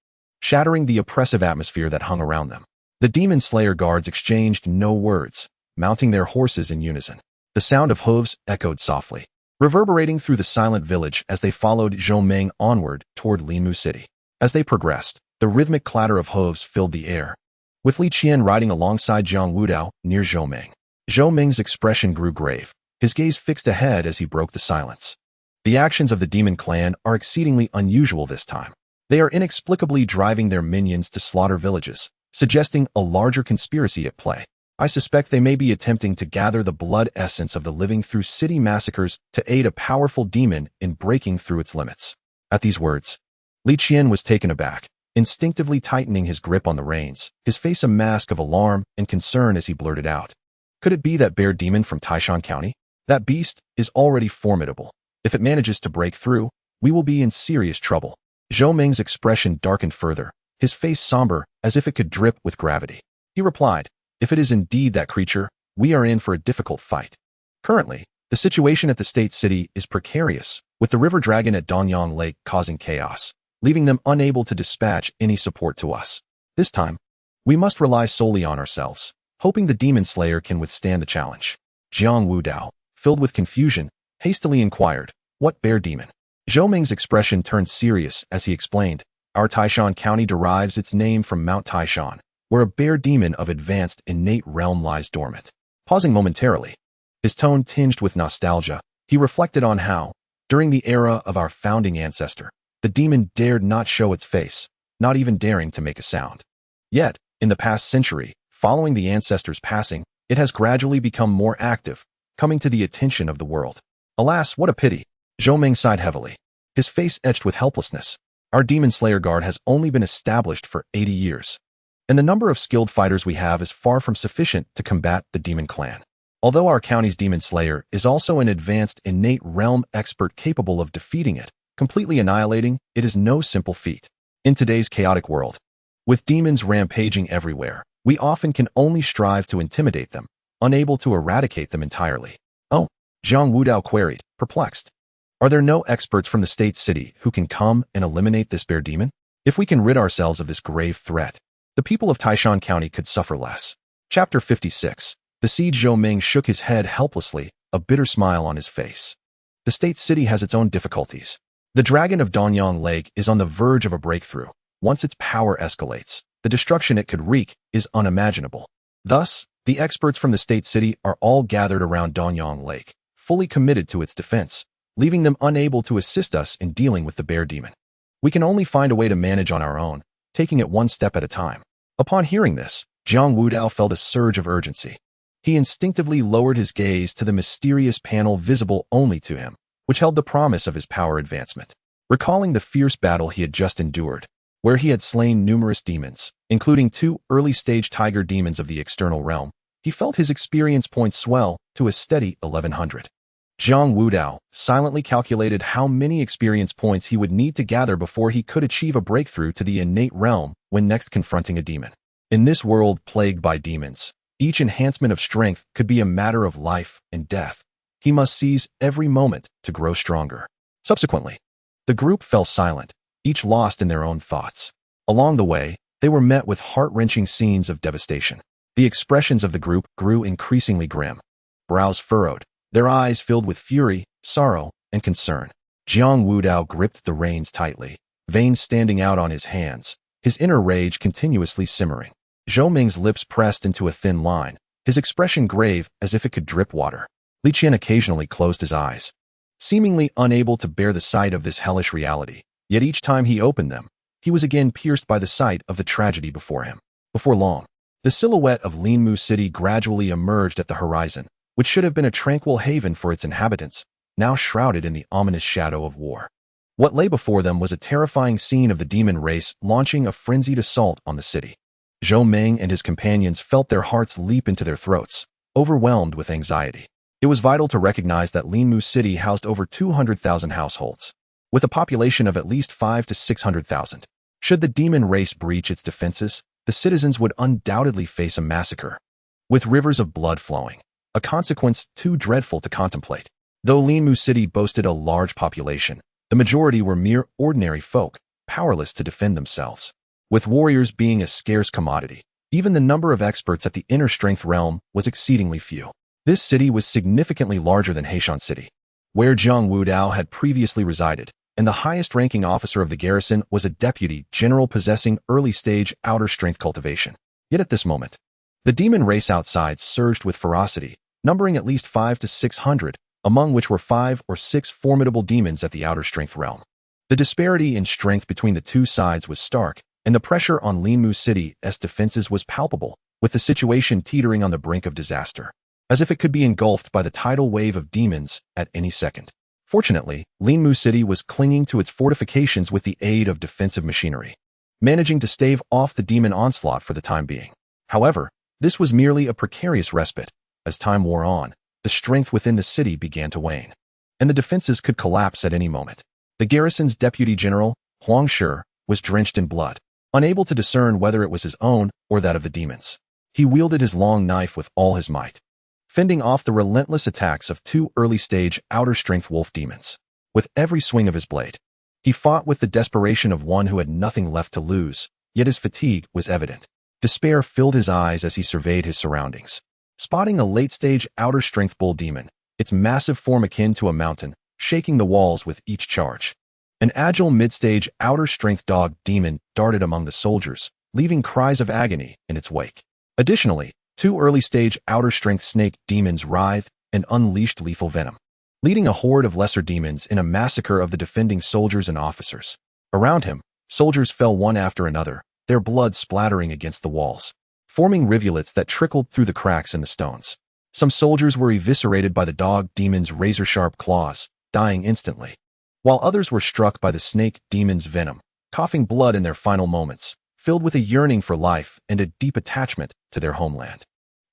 shattering the oppressive atmosphere that hung around them. The Demon Slayer guards exchanged no words, mounting their horses in unison. The sound of hooves echoed softly, reverberating through the silent village as they followed Zhou Ming onward toward Linmu City. As they progressed, the rhythmic clatter of hooves filled the air, with Li Qian riding alongside Jiang Wudao near Zhou Ming. Zhou Ming's expression grew grave, his gaze fixed ahead as he broke the silence. The actions of the demon clan are exceedingly unusual this time. They are inexplicably driving their minions to slaughter villages, suggesting a larger conspiracy at play. I suspect they may be attempting to gather the blood essence of the living through city massacres to aid a powerful demon in breaking through its limits. At these words, Li Qian was taken aback, instinctively tightening his grip on the reins, his face a mask of alarm and concern as he blurted out, "Could it be that bear demon from Taishan County? That beast is already formidable. If it manages to break through, we will be in serious trouble." Zhou Ming's expression darkened further, his face somber as if it could drip with gravity. He replied, "If it is indeed that creature, we are in for a difficult fight. Currently, the situation at the state city is precarious, with the river dragon at Danyang Lake causing chaos, leaving them unable to dispatch any support to us. This time, we must rely solely on ourselves, hoping the Demon Slayer can withstand the challenge." Jiang Wudao, filled with confusion, hastily inquired, "What bear demon?" Zhou Ming's expression turned serious as he explained, "Our Taishan County derives its name from Mount Taishan, where a bear demon of advanced innate realm lies dormant." Pausing momentarily, his tone tinged with nostalgia, he reflected on how, during the era of our founding ancestor, the demon dared not show its face, not even daring to make a sound. Yet, in the past century, following the ancestor's passing, it has gradually become more active, coming to the attention of the world. Alas, what a pity! Zhou Ming sighed heavily, his face etched with helplessness. Our Demon Slayer Guard has only been established for 80 years, and the number of skilled fighters we have is far from sufficient to combat the Demon Clan. Although our county's Demon Slayer is also an advanced innate realm expert capable of defeating it, completely annihilating, it is no simple feat. In today's chaotic world, with demons rampaging everywhere, we often can only strive to intimidate them, unable to eradicate them entirely. "Oh," Jiang Wudao queried, perplexed. "Are there no experts from the state city who can come and eliminate this bear demon? If we can rid ourselves of this grave threat, the people of Taishan County could suffer less." Chapter 56. The siege. Zhou Ming shook his head helplessly, a bitter smile on his face. The state city has its own difficulties. The dragon of Danyang Lake is on the verge of a breakthrough. Once its power escalates, the destruction it could wreak is unimaginable. Thus, the experts from the state city are all gathered around Danyang Lake, fully committed to its defense, leaving them unable to assist us in dealing with the bear demon. We can only find a way to manage on our own, taking it one step at a time. Upon hearing this, Jiang Wudao felt a surge of urgency. He instinctively lowered his gaze to the mysterious panel visible only to him, which held the promise of his power advancement. Recalling the fierce battle he had just endured, where he had slain numerous demons, including 2 early-stage tiger demons of the external realm, he felt his experience points swell to a steady 1100. Jiang Wudao silently calculated how many experience points he would need to gather before he could achieve a breakthrough to the innate realm when next confronting a demon. In this world plagued by demons, each enhancement of strength could be a matter of life and death. He must seize every moment to grow stronger. Subsequently, the group fell silent, each lost in their own thoughts. Along the way, they were met with heart-wrenching scenes of devastation. The expressions of the group grew increasingly grim. Brows furrowed, their eyes filled with fury, sorrow, and concern. Jiang Wudao gripped the reins tightly, veins standing out on his hands, his inner rage continuously simmering. Zhou Ming's lips pressed into a thin line, his expression grave as if it could drip water. Li Qian occasionally closed his eyes, seemingly unable to bear the sight of this hellish reality. Yet each time he opened them, he was again pierced by the sight of the tragedy before him. Before long, the silhouette of Linmu City gradually emerged at the horizon, which should have been a tranquil haven for its inhabitants, now shrouded in the ominous shadow of war. What lay before them was a terrifying scene of the demon race launching a frenzied assault on the city. Zhou Ming and his companions felt their hearts leap into their throats, overwhelmed with anxiety. It was vital to recognize that Linmu City housed over 200,000 households, with a population of at least 500 to 600,000. Should the demon race breach its defenses, the citizens would undoubtedly face a massacre, with rivers of blood flowing, a consequence too dreadful to contemplate. Though Linmu City boasted a large population, the majority were mere ordinary folk, powerless to defend themselves. With warriors being a scarce commodity, even the number of experts at the inner strength realm was exceedingly few. This city was significantly larger than Heishan City, where Jiang Wudao had previously resided, and the highest-ranking officer of the garrison was a deputy general possessing early-stage outer strength cultivation. Yet at this moment, the demon race outside surged with ferocity, numbering at least 500 to 600, among which were 5 or 6 formidable demons at the outer strength realm. The disparity in strength between the two sides was stark, and the pressure on Linmu City's defenses was palpable, with the situation teetering on the brink of disaster, as if it could be engulfed by the tidal wave of demons at any second. Fortunately, Linmu City was clinging to its fortifications with the aid of defensive machinery, managing to stave off the demon onslaught for the time being. However, this was merely a precarious respite. As time wore on, the strength within the city began to wane, and the defenses could collapse at any moment. The garrison's deputy general, Huang Shi, was drenched in blood, unable to discern whether it was his own or that of the demons. He wielded his long knife with all his might, fending off the relentless attacks of 2 early-stage outer-strength wolf demons. With every swing of his blade, he fought with the desperation of one who had nothing left to lose, yet his fatigue was evident. Despair filled his eyes as he surveyed his surroundings. Spotting a late-stage outer-strength bull demon, its massive form akin to a mountain, shaking the walls with each charge. An agile mid-stage outer-strength dog demon darted among the soldiers, leaving cries of agony in its wake. Additionally, 2 early-stage outer-strength snake demons writhed and unleashed lethal venom, leading a horde of lesser demons in a massacre of the defending soldiers and officers. Around him, soldiers fell one after another, their blood splattering against the walls, forming rivulets that trickled through the cracks in the stones. Some soldiers were eviscerated by the dog demon's razor-sharp claws, dying instantly, while others were struck by the snake demon's venom, coughing blood in their final moments, filled with a yearning for life and a deep attachment to their homeland.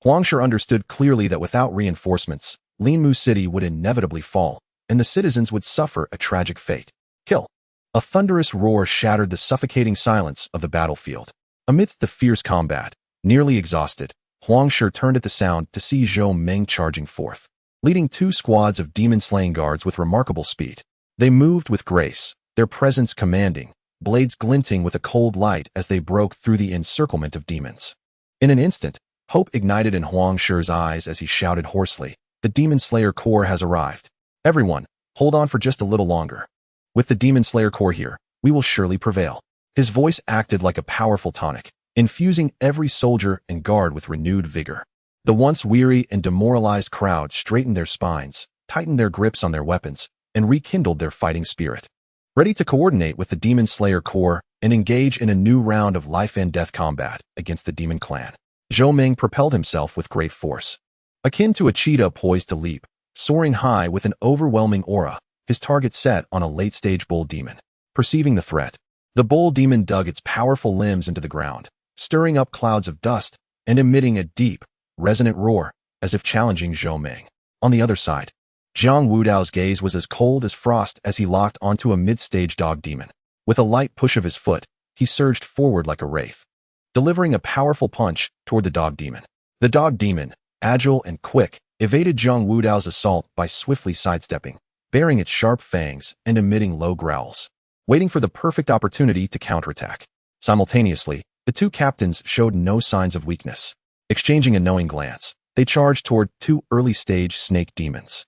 Huang Shi understood clearly that without reinforcements, Linmu City would inevitably fall, and the citizens would suffer a tragic fate. Kill! A thunderous roar shattered the suffocating silence of the battlefield. Amidst the fierce combat, nearly exhausted, Huang Shi turned at the sound to see Zhou Ming charging forth, leading 2 squads of demon-slaying guards with remarkable speed. They moved with grace, their presence commanding, blades glinting with a cold light as they broke through the encirclement of demons. In an instant, hope ignited in Huang Shi's eyes as he shouted hoarsely, "The Demon Slayer Corps has arrived. Everyone, hold on for just a little longer. With the Demon Slayer Corps here, we will surely prevail." His voice acted like a powerful tonic, infusing every soldier and guard with renewed vigor. The once weary and demoralized crowd straightened their spines, tightened their grips on their weapons, and rekindled their fighting spirit. Ready to coordinate with the Demon Slayer Corps, and engage in a new round of life-and-death combat against the demon clan. Zhou Ming propelled himself with great force. Akin to a cheetah poised to leap, soaring high with an overwhelming aura, his target set on a late-stage bull demon. Perceiving the threat, the bull demon dug its powerful limbs into the ground, stirring up clouds of dust and emitting a deep, resonant roar, as if challenging Zhou Ming. On the other side, Jiang Wudao's gaze was as cold as frost as he locked onto a mid-stage dog demon. With a light push of his foot, he surged forward like a wraith, delivering a powerful punch toward the dog demon. The dog demon, agile and quick, evaded Jiang Wudao's assault by swiftly sidestepping, baring its sharp fangs and emitting low growls, waiting for the perfect opportunity to counterattack. Simultaneously, the two captains showed no signs of weakness. Exchanging a knowing glance, they charged toward two early-stage snake demons.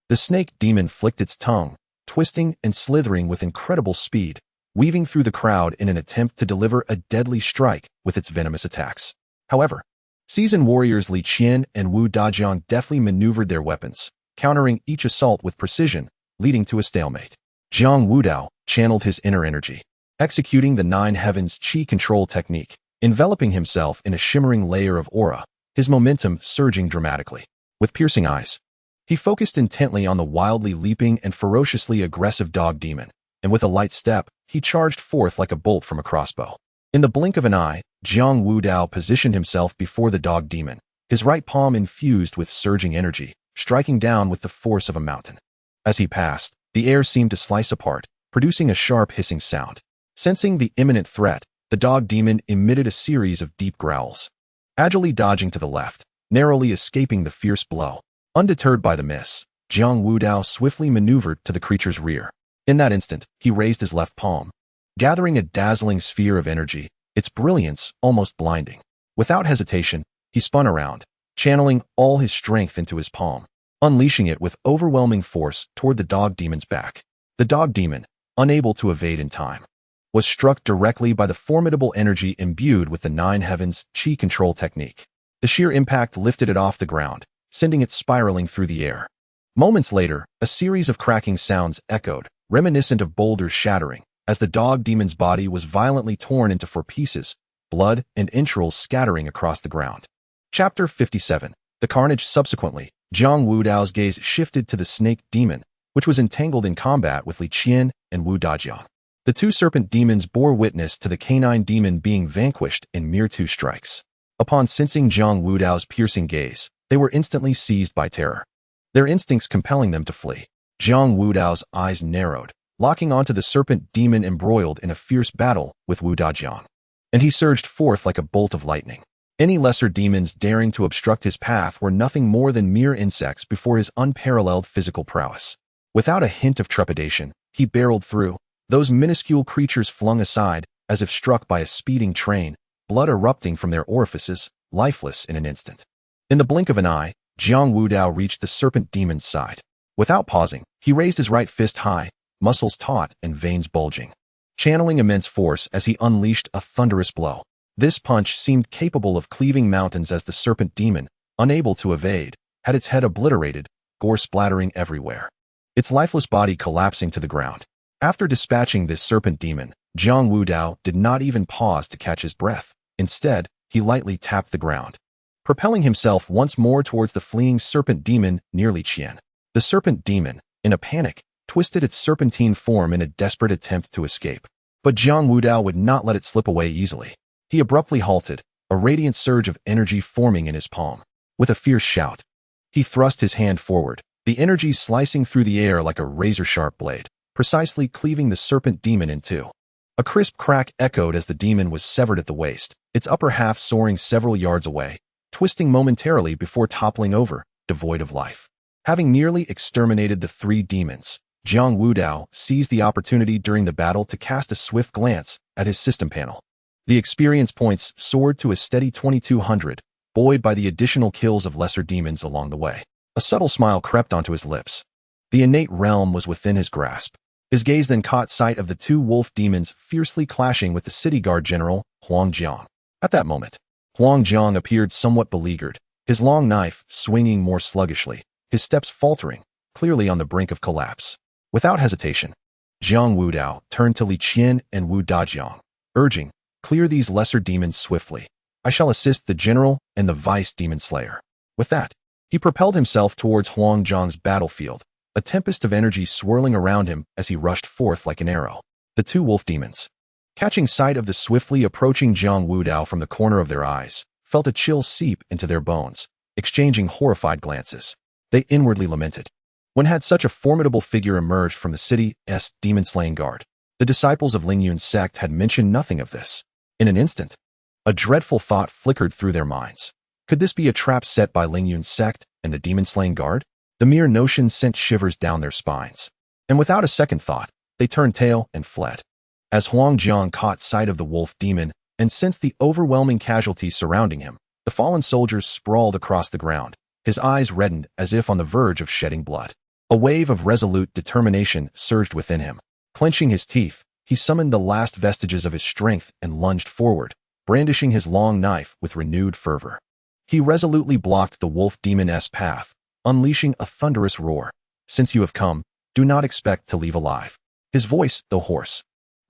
The snake demon flicked its tongue, twisting and slithering with incredible speed, weaving through the crowd in an attempt to deliver a deadly strike with its venomous attacks. However, seasoned warriors Li Qian and Wu Dajiang deftly maneuvered their weapons, countering each assault with precision, leading to a stalemate. Jiang Wudao channeled his inner energy, executing the Nine Heavens Qi control technique, enveloping himself in a shimmering layer of aura, his momentum surging dramatically. With piercing eyes, he focused intently on the wildly leaping and ferociously aggressive dog demon, and with a light step, he charged forth like a bolt from a crossbow. In the blink of an eye, Jiang Wudao positioned himself before the dog demon, his right palm infused with surging energy, striking down with the force of a mountain. As he passed, the air seemed to slice apart, producing a sharp hissing sound. Sensing the imminent threat, the dog demon emitted a series of deep growls, agilely dodging to the left, narrowly escaping the fierce blow. Undeterred by the miss, Jiang Wudao swiftly maneuvered to the creature's rear. In that instant, he raised his left palm, gathering a dazzling sphere of energy, its brilliance almost blinding. Without hesitation, he spun around, channeling all his strength into his palm, unleashing it with overwhelming force toward the dog demon's back. The dog demon, unable to evade in time, was struck directly by the formidable energy imbued with the Nine Heavens Qi control technique. The sheer impact lifted it off the ground, sending it spiraling through the air. Moments later, a series of cracking sounds echoed, reminiscent of boulders shattering, as the dog demon's body was violently torn into 4 pieces, blood and entrails scattering across the ground. Chapter 57. The Carnage. Subsequently, Jiang Wudao's gaze shifted to the snake demon, which was entangled in combat with Li Qian and Wu Dajiang. The two serpent demons bore witness to the canine demon being vanquished in mere 2 strikes. Upon sensing Jiang Wudao's piercing gaze, they were instantly seized by terror, their instincts compelling them to flee. Jiang Wudao's eyes narrowed, locking onto the serpent demon embroiled in a fierce battle with Wu Dajiang, and he surged forth like a bolt of lightning. Any lesser demons daring to obstruct his path were nothing more than mere insects before his unparalleled physical prowess. Without a hint of trepidation, he barreled through, those minuscule creatures flung aside, as if struck by a speeding train, blood erupting from their orifices, lifeless in an instant. In the blink of an eye, Jiang Wudao reached the serpent demon's side. Without pausing, he raised his right fist high, muscles taut and veins bulging, channeling immense force as he unleashed a thunderous blow. This punch seemed capable of cleaving mountains as the serpent demon, unable to evade, had its head obliterated, gore splattering everywhere, its lifeless body collapsing to the ground. After dispatching this serpent demon, Jiang Wudao did not even pause to catch his breath. Instead, he lightly tapped the ground, propelling himself once more towards the fleeing serpent demon near Li Qian. The serpent demon, in a panic, twisted its serpentine form in a desperate attempt to escape. But Jiang Wudao would not let it slip away easily. He abruptly halted, a radiant surge of energy forming in his palm. With a fierce shout, he thrust his hand forward, the energy slicing through the air like a razor-sharp blade, precisely cleaving the serpent demon in 2. A crisp crack echoed as the demon was severed at the waist, its upper half soaring several yards away, twisting momentarily before toppling over, devoid of life. Having nearly exterminated the 3 demons, Jiang Wudao seized the opportunity during the battle to cast a swift glance at his system panel. The experience points soared to a steady 2,200, buoyed by the additional kills of lesser demons along the way. A subtle smile crept onto his lips. The innate realm was within his grasp. His gaze then caught sight of the 2 wolf demons fiercely clashing with the city guard general, Huang Jiang. At that moment, Huang Jiang appeared somewhat beleaguered, his long knife swinging more sluggishly, his steps faltering, clearly on the brink of collapse. Without hesitation, Jiang Wudao turned to Li Qian and Wu Dajiang. urging, "Clear these lesser demons swiftly. I shall assist the general and the vice demon slayer." With that, he propelled himself towards Huangjiang's battlefield, a tempest of energy swirling around him as he rushed forth like an arrow. The two wolf demons, catching sight of the swiftly approaching Jiang Wudao from the corner of their eyes, felt a chill seep into their bones, exchanging horrified glances. They inwardly lamented. When had such a formidable figure emerged from the city's demon-slaying guard? The disciples of Ling Yun's sect had mentioned nothing of this. In an instant, a dreadful thought flickered through their minds. Could this be a trap set by Ling Yun's sect and the demon-slaying guard? The mere notion sent shivers down their spines. And without a second thought, they turned tail and fled. As Huangjiang caught sight of the wolf demon and sensed the overwhelming casualties surrounding him, the fallen soldier sprawled across the ground, his eyes reddened as if on the verge of shedding blood. A wave of resolute determination surged within him. Clenching his teeth, he summoned the last vestiges of his strength and lunged forward, brandishing his long knife with renewed fervor. He resolutely blocked the wolf demon's path, unleashing a thunderous roar. "Since you have come, do not expect to leave alive." His voice, though hoarse,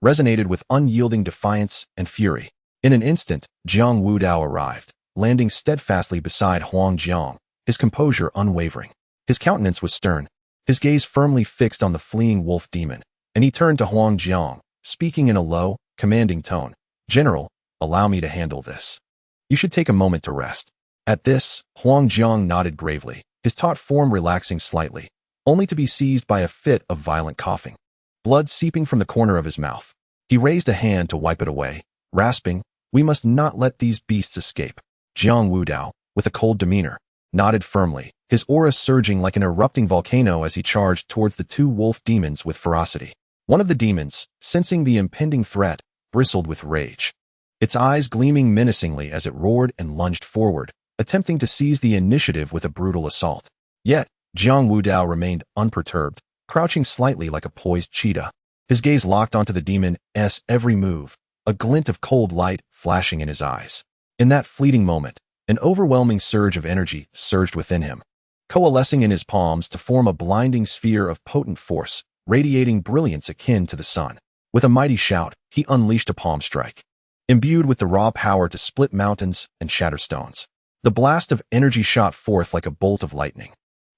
resonated with unyielding defiance and fury. In an instant, Jiang Wudao arrived, landing steadfastly beside Huangjiang, his composure unwavering. His countenance was stern, his gaze firmly fixed on the fleeing wolf demon, and he turned to Huangjiang, speaking in a low, commanding tone. "General, allow me to handle this. You should take a moment to rest." At this, Huangjiang nodded gravely, his taut form relaxing slightly, only to be seized by a fit of violent coughing, blood seeping from the corner of his mouth. He raised a hand to wipe it away, rasping, "We must not let these beasts escape." Jiang Wudao, with a cold demeanor, nodded firmly, his aura surging like an erupting volcano as he charged towards the two wolf demons with ferocity. One of the demons, sensing the impending threat, bristled with rage, its eyes gleaming menacingly as it roared and lunged forward, attempting to seize the initiative with a brutal assault. Yet, Jiang Wudao remained unperturbed, crouching slightly like a poised cheetah, his gaze locked onto the demon's every move, a glint of cold light flashing in his eyes. In that fleeting moment, an overwhelming surge of energy surged within him, coalescing in his palms to form a blinding sphere of potent force, radiating brilliance akin to the sun. With a mighty shout, he unleashed a palm strike, imbued with the raw power to split mountains and shatter stones. The blast of energy shot forth like a bolt of lightning,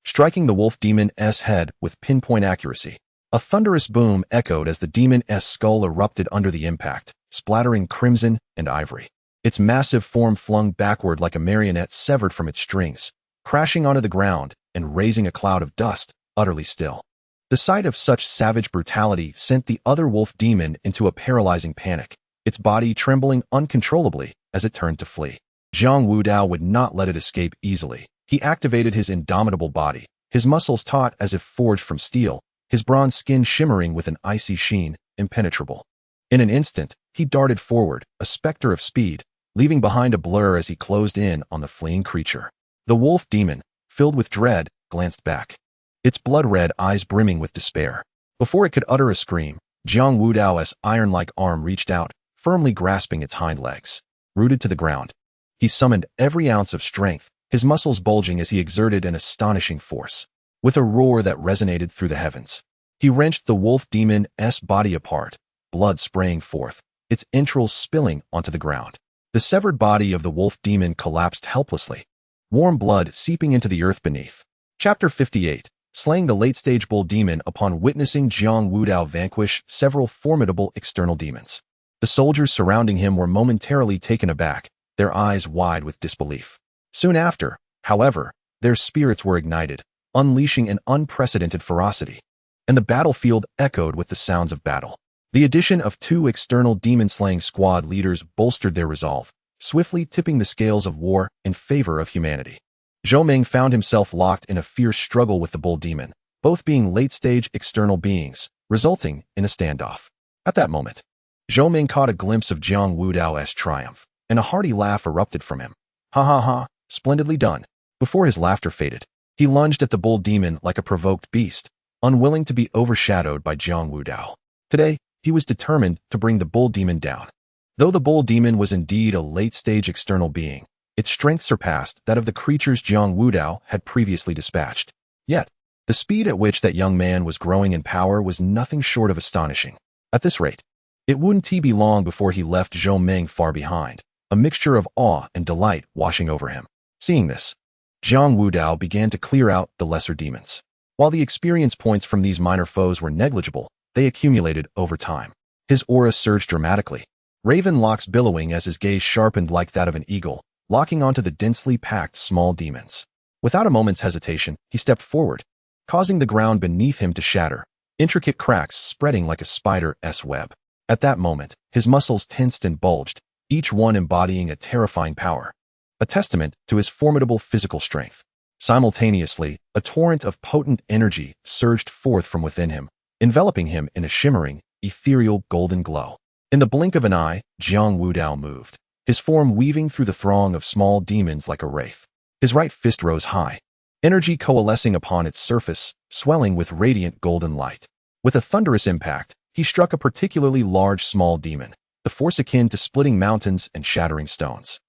striking the wolf demon's head with pinpoint accuracy. A thunderous boom echoed as the demon's skull erupted under the impact, splattering crimson and ivory. Its massive form flung backward like a marionette severed from its strings, crashing onto the ground and raising a cloud of dust, utterly still. The sight of such savage brutality sent the other wolf demon into a paralyzing panic, its body trembling uncontrollably as it turned to flee. Jiang Wudao would not let it escape easily. He activated his indomitable body, his muscles taut as if forged from steel, his bronze skin shimmering with an icy sheen, impenetrable. In an instant, he darted forward, a specter of speed, leaving behind a blur as he closed in on the fleeing creature. The wolf demon, filled with dread, glanced back, its blood-red eyes brimming with despair. Before it could utter a scream, Jiang Wudao's iron-like arm reached out, firmly grasping its hind legs. Rooted to the ground, he summoned every ounce of strength, his muscles bulging as he exerted an astonishing force. With a roar that resonated through the heavens, he wrenched the wolf demon's body apart, blood spraying forth, its entrails spilling onto the ground. The severed body of the wolf demon collapsed helplessly, warm blood seeping into the earth beneath. Chapter 58. Slaying the late-stage bull demon. Upon witnessing Jiang Wudao vanquish several formidable external demons, the soldiers surrounding him were momentarily taken aback, their eyes wide with disbelief. Soon after, however, their spirits were ignited, unleashing an unprecedented ferocity, and the battlefield echoed with the sounds of battle. The addition of two external demon-slaying squad leaders bolstered their resolve, swiftly tipping the scales of war in favor of humanity. Zhou Ming found himself locked in a fierce struggle with the bull demon, both being late-stage external beings, resulting in a standoff. At that moment, Zhou Ming caught a glimpse of Jiang Wudao's triumph, and a hearty laugh erupted from him. "Ha ha ha, splendidly done." Before his laughter faded, he lunged at the bull demon like a provoked beast, unwilling to be overshadowed by Jiang Wudao. Today, he was determined to bring the bull demon down. Though the bull demon was indeed a late-stage external being, its strength surpassed that of the creatures Jiang Wudao had previously dispatched. Yet, the speed at which that young man was growing in power was nothing short of astonishing. At this rate, It wouldn't be long before he left Zhou Meng far behind, a mixture of awe and delight washing over him. Seeing this, Jiang Wudao began to clear out the lesser demons. While the experience points from these minor foes were negligible, they accumulated over time. His aura surged dramatically, raven locks billowing as his gaze sharpened like that of an eagle, locking onto the densely packed small demons. Without a moment's hesitation, he stepped forward, causing the ground beneath him to shatter, intricate cracks spreading like a spider's web. At that moment, his muscles tensed and bulged, each one embodying a terrifying power, a testament to his formidable physical strength. Simultaneously, a torrent of potent energy surged forth from within him, enveloping him in a shimmering, ethereal golden glow. In the blink of an eye, Jiang Wudao moved, his form weaving through the throng of small demons like a wraith. His right fist rose high, energy coalescing upon its surface, swelling with radiant golden light. With a thunderous impact, he struck a particularly large small demon, the force akin to splitting mountains and shattering stones.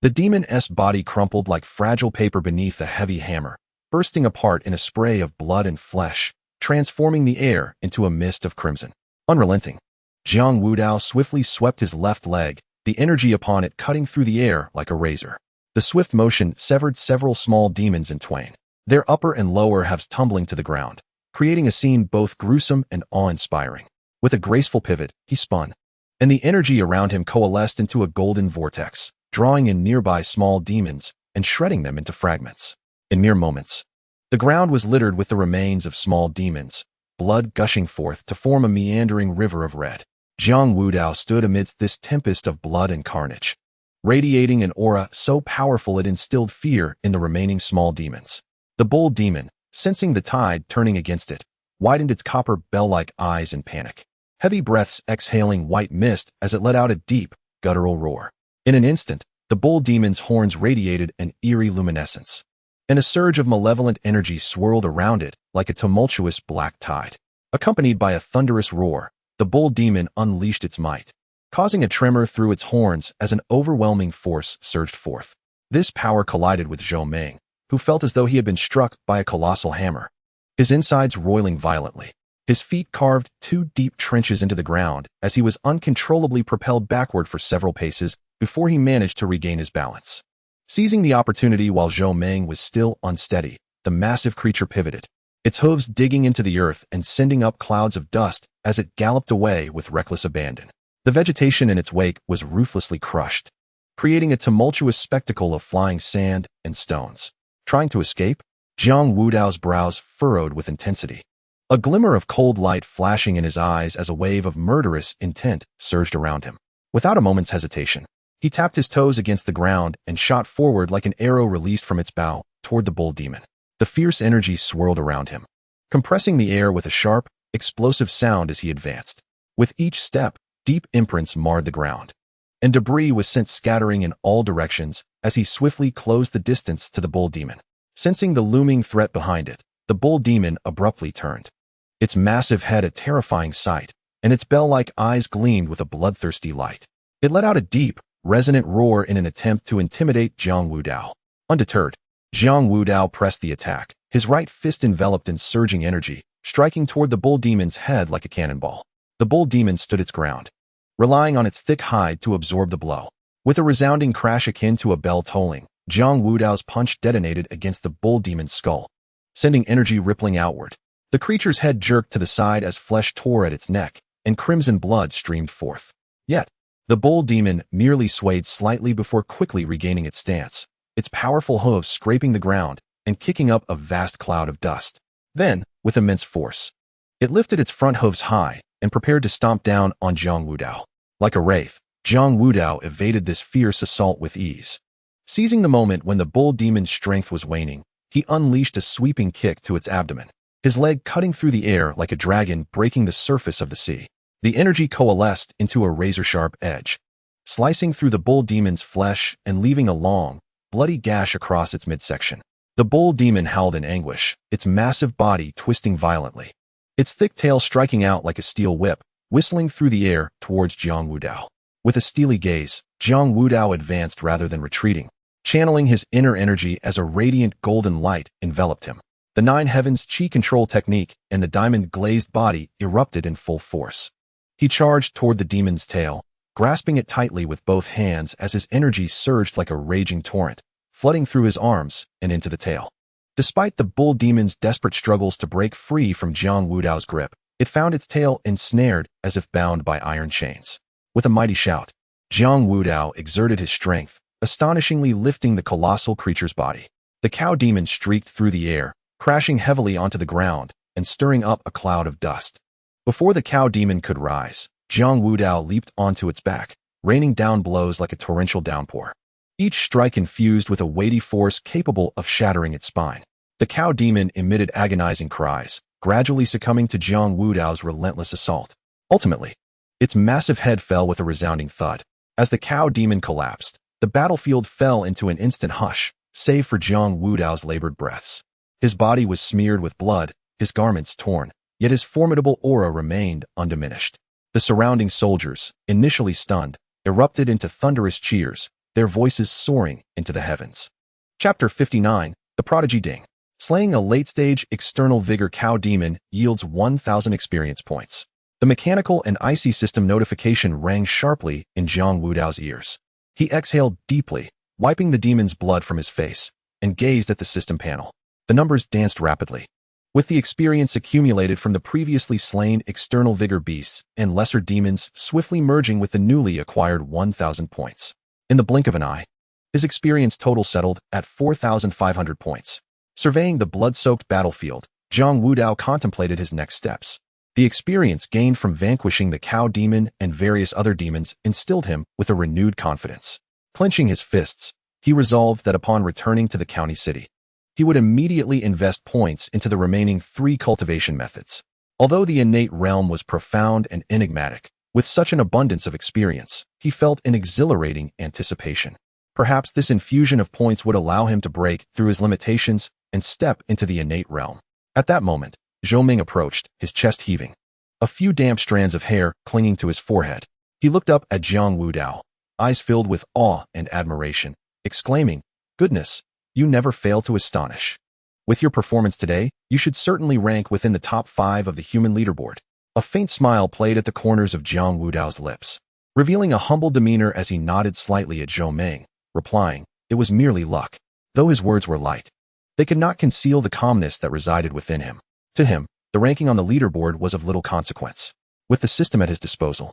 The demon's body crumpled like fragile paper beneath a heavy hammer, bursting apart in a spray of blood and flesh, transforming the air into a mist of crimson. Unrelenting, Jiang Wudao swiftly swept his left leg, the energy upon it cutting through the air like a razor. The swift motion severed several small demons in twain, their upper and lower halves tumbling to the ground, creating a scene both gruesome and awe-inspiring. With a graceful pivot, he spun, and the energy around him coalesced into a golden vortex, drawing in nearby small demons and shredding them into fragments. In mere moments, the ground was littered with the remains of small demons, blood gushing forth to form a meandering river of red. Jiang Wudao stood amidst this tempest of blood and carnage, radiating an aura so powerful it instilled fear in the remaining small demons. The bull demon, sensing the tide turning against it, widened its copper bell-like eyes in panic, heavy breaths exhaling white mist as it let out a deep, guttural roar. In an instant, the bull demon's horns radiated an eerie luminescence, and a surge of malevolent energy swirled around it like a tumultuous black tide. Accompanied by a thunderous roar, the bull demon unleashed its might, causing a tremor through its horns as an overwhelming force surged forth. This power collided with Zhou Meng, who felt as though he had been struck by a colossal hammer, his insides roiling violently. His feet carved 2 deep trenches into the ground as he was uncontrollably propelled backward for several paces before he managed to regain his balance. Seizing the opportunity while Zhou Meng was still unsteady, the massive creature pivoted, its hooves digging into the earth and sending up clouds of dust as it galloped away with reckless abandon. The vegetation in its wake was ruthlessly crushed, creating a tumultuous spectacle of flying sand and stones. Trying to escape, Jiang Wudao's brows furrowed with intensity, a glimmer of cold light flashing in his eyes as a wave of murderous intent surged around him. Without a moment's hesitation, he tapped his toes against the ground and shot forward like an arrow released from its bow toward the bull demon. The fierce energy swirled around him, compressing the air with a sharp, explosive sound as he advanced. With each step, deep imprints marred the ground, and debris was sent scattering in all directions as he swiftly closed the distance to the bull demon. Sensing the looming threat behind it, the bull demon abruptly turned, its massive head a terrifying sight, and its bell-like eyes gleamed with a bloodthirsty light. It let out a deep, resonant roar in an attempt to intimidate Jiang Wudao. Undeterred, Jiang Wudao pressed the attack, his right fist enveloped in surging energy, striking toward the bull demon's head like a cannonball. The bull demon stood its ground, relying on its thick hide to absorb the blow. With a resounding crash akin to a bell tolling, Jiang Wudao's punch detonated against the bull demon's skull, sending energy rippling outward. The creature's head jerked to the side as flesh tore at its neck, and crimson blood streamed forth. Yet, the bull demon merely swayed slightly before quickly regaining its stance, its powerful hooves scraping the ground and kicking up a vast cloud of dust. Then, with immense force, it lifted its front hooves high and prepared to stomp down on Jiang Wudao. Like a wraith, Jiang Wudao evaded this fierce assault with ease. Seizing the moment when the bull demon's strength was waning, he unleashed a sweeping kick to its abdomen, his leg cutting through the air like a dragon breaking the surface of the sea. The energy coalesced into a razor-sharp edge, slicing through the bull demon's flesh and leaving a long, bloody gash across its midsection. The bull demon howled in anguish, its massive body twisting violently, its thick tail striking out like a steel whip, whistling through the air towards Jiang Wudao. With a steely gaze, Jiang Wudao advanced rather than retreating, channeling his inner energy as a radiant golden light enveloped him. The Nine Heavens chi control technique and the diamond-glazed body erupted in full force. He charged toward the demon's tail, grasping it tightly with both hands as his energy surged like a raging torrent, flooding through his arms and into the tail. Despite the bull demon's desperate struggles to break free from Jiang Wudao's grip, it found its tail ensnared as if bound by iron chains. With a mighty shout, Jiang Wudao exerted his strength, astonishingly lifting the colossal creature's body. The cow demon streaked through the air, crashing heavily onto the ground and stirring up a cloud of dust. Before the cow demon could rise, Jiang Wudao leaped onto its back, raining down blows like a torrential downpour. Each strike infused with a weighty force capable of shattering its spine. The cow demon emitted agonizing cries, gradually succumbing to Jiang Wudao's relentless assault. Ultimately, its massive head fell with a resounding thud. As the cow demon collapsed, the battlefield fell into an instant hush, save for Jiang Wudao's labored breaths. His body was smeared with blood, his garments torn, yet his formidable aura remained undiminished. The surrounding soldiers, initially stunned, erupted into thunderous cheers, their voices soaring into the heavens. Chapter 59, The Prodigy Ding. Slaying a late-stage external vigor cow demon yields 1,000 experience points. The mechanical and icy system notification rang sharply in Jiang Wudao's ears. He exhaled deeply, wiping the demon's blood from his face, and gazed at the system panel. The numbers danced rapidly. With the experience accumulated from the previously slain external vigor beasts and lesser demons swiftly merging with the newly acquired 1,000 points. In the blink of an eye, his experience total settled at 4,500 points. Surveying the blood-soaked battlefield, Jiang Wudao contemplated his next steps. The experience gained from vanquishing the cow demon and various other demons instilled him with a renewed confidence. Clenching his fists, he resolved that upon returning to the county city, he would immediately invest points into the remaining 3 cultivation methods. Although the innate realm was profound and enigmatic, with such an abundance of experience, he felt an exhilarating anticipation. Perhaps this infusion of points would allow him to break through his limitations and step into the innate realm. At that moment, Zhou Ming approached, his chest heaving, a few damp strands of hair clinging to his forehead. He looked up at Jiang Wudao, eyes filled with awe and admiration, exclaiming, "Goodness, you never fail to astonish. With your performance today, you should certainly rank within the top 5 of the human leaderboard." A faint smile played at the corners of Jiang Wudao's lips, revealing a humble demeanor as he nodded slightly at Zhou Ming, replying, "It was merely luck." Though his words were light, they could not conceal the calmness that resided within him. To him, the ranking on the leaderboard was of little consequence. With the system at his disposal,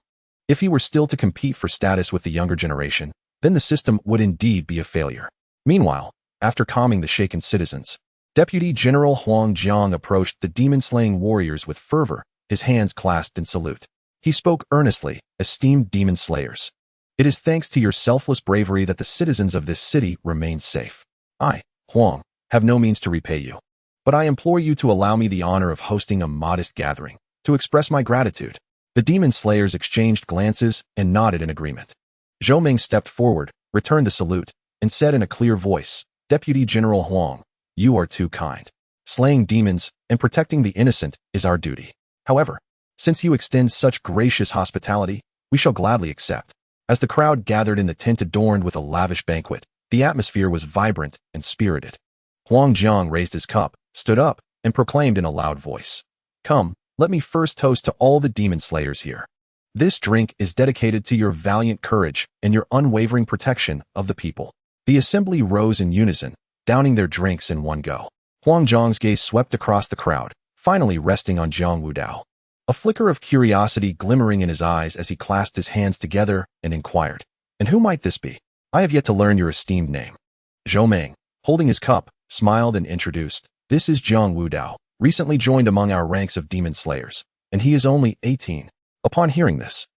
if he were still to compete for status with the younger generation, then the system would indeed be a failure. Meanwhile, after calming the shaken citizens, Deputy General Huang Jiang approached the demon-slaying warriors with fervor, his hands clasped in salute. He spoke earnestly, "Esteemed demon slayers, it is thanks to your selfless bravery that the citizens of this city remain safe. I, Huang, have no means to repay you, but I implore you to allow me the honor of hosting a modest gathering to express my gratitude." The demon slayers exchanged glances and nodded in agreement. Zhou Ming stepped forward, returned the salute, and said in a clear voice, "Deputy General Huang, you are too kind. Slaying demons and protecting the innocent is our duty. However, since you extend such gracious hospitality, we shall gladly accept." As the crowd gathered in the tent adorned with a lavish banquet, the atmosphere was vibrant and spirited. Huang Jiang raised his cup, stood up, and proclaimed in a loud voice, "Come, let me first toast to all the demon slayers here. This drink is dedicated to your valiant courage and your unwavering protection of the people." The assembly rose in unison, downing their drinks in one go. Huang Jiang's gaze swept across the crowd, finally resting on Jiang Wudao. A flicker of curiosity glimmering in his eyes as he clasped his hands together and inquired, "And who might this be? I have yet to learn your esteemed name." Zhou Ming, holding his cup, smiled and introduced, "This is Jiang Wudao, recently joined among our ranks of demon slayers, and he is only 18. Upon hearing this,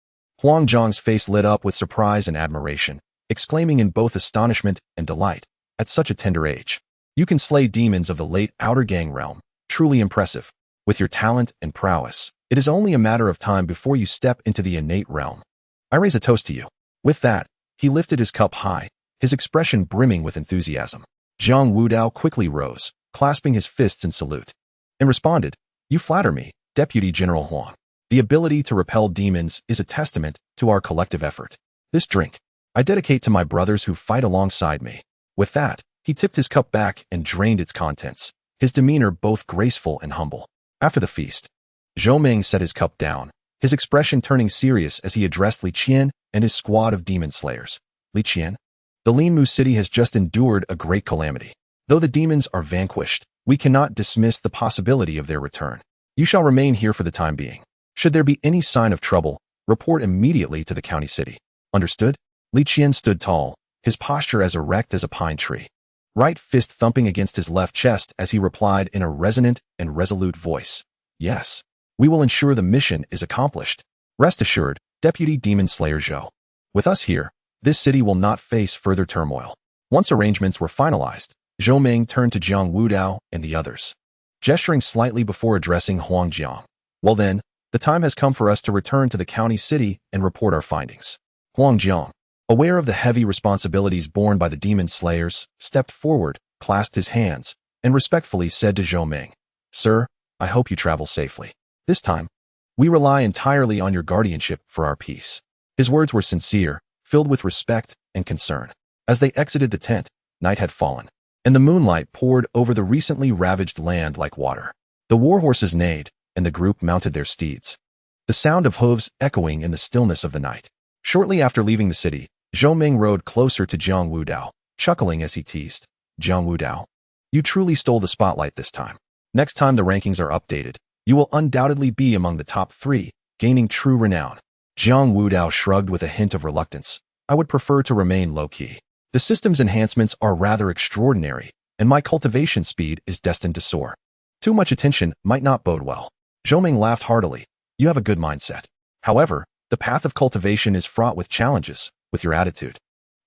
Huang Jiang's face lit up with surprise and admiration, exclaiming in both astonishment and delight, "At such a tender age, you can slay demons of the late outer gang realm. Truly impressive. With your talent and prowess, it is only a matter of time before you step into the innate realm. I raise a toast to you." With that, he lifted his cup high, his expression brimming with enthusiasm. Jiang Wudao quickly rose, clasping his fists in salute, and responded, "You flatter me, Deputy General Huang. The ability to repel demons is a testament to our collective effort. This drink, I dedicate to my brothers who fight alongside me." With that, he tipped his cup back and drained its contents, his demeanor both graceful and humble. After the feast, Zhou Ming set his cup down, his his expression turning serious as he addressed Li Qian and his squad of demon slayers. Li Qian, the Linmu city has just endured a great calamity. Though the demons are vanquished, we cannot dismiss the possibility of their return. You shall remain here for the time being. Should there be any sign of trouble, report immediately to the county city. Understood? Li Qian stood tall, his posture as erect as a pine tree. Right fist thumping against his left chest as he replied in a resonant and resolute voice. Yes. We will ensure the mission is accomplished. Rest assured, Deputy Demon Slayer Zhou. With us here, this city will not face further turmoil. Once arrangements were finalized, Zhou Meng turned to Jiang Wudao and the others, gesturing slightly before addressing Huang Jiang. Well then, the time has come for us to return to the county city and report our findings. Huang Jiang, aware of the heavy responsibilities borne by the demon slayers, stepped forward, clasped his hands, and respectfully said to Zhou Meng, Sir, I hope you travel safely. This time, we rely entirely on your guardianship for our peace. His words were sincere, filled with respect and concern. As they exited the tent, night had fallen, and the moonlight poured over the recently ravaged land like water. The warhorses neighed, and the group mounted their steeds, the sound of hooves echoing in the stillness of the night. Shortly after leaving the city, Zhou Meng rode closer to Jiang Wudao, chuckling as he teased, Jiang Wudao, you truly stole the spotlight this time. Next time the rankings are updated, you will undoubtedly be among the top 3, gaining true renown. Jiang Wudao shrugged with a hint of reluctance. I would prefer to remain low-key. The system's enhancements are rather extraordinary, and my cultivation speed is destined to soar. Too much attention might not bode well. Zhou Meng laughed heartily. You have a good mindset. However, the path of cultivation is fraught with challenges. With your attitude,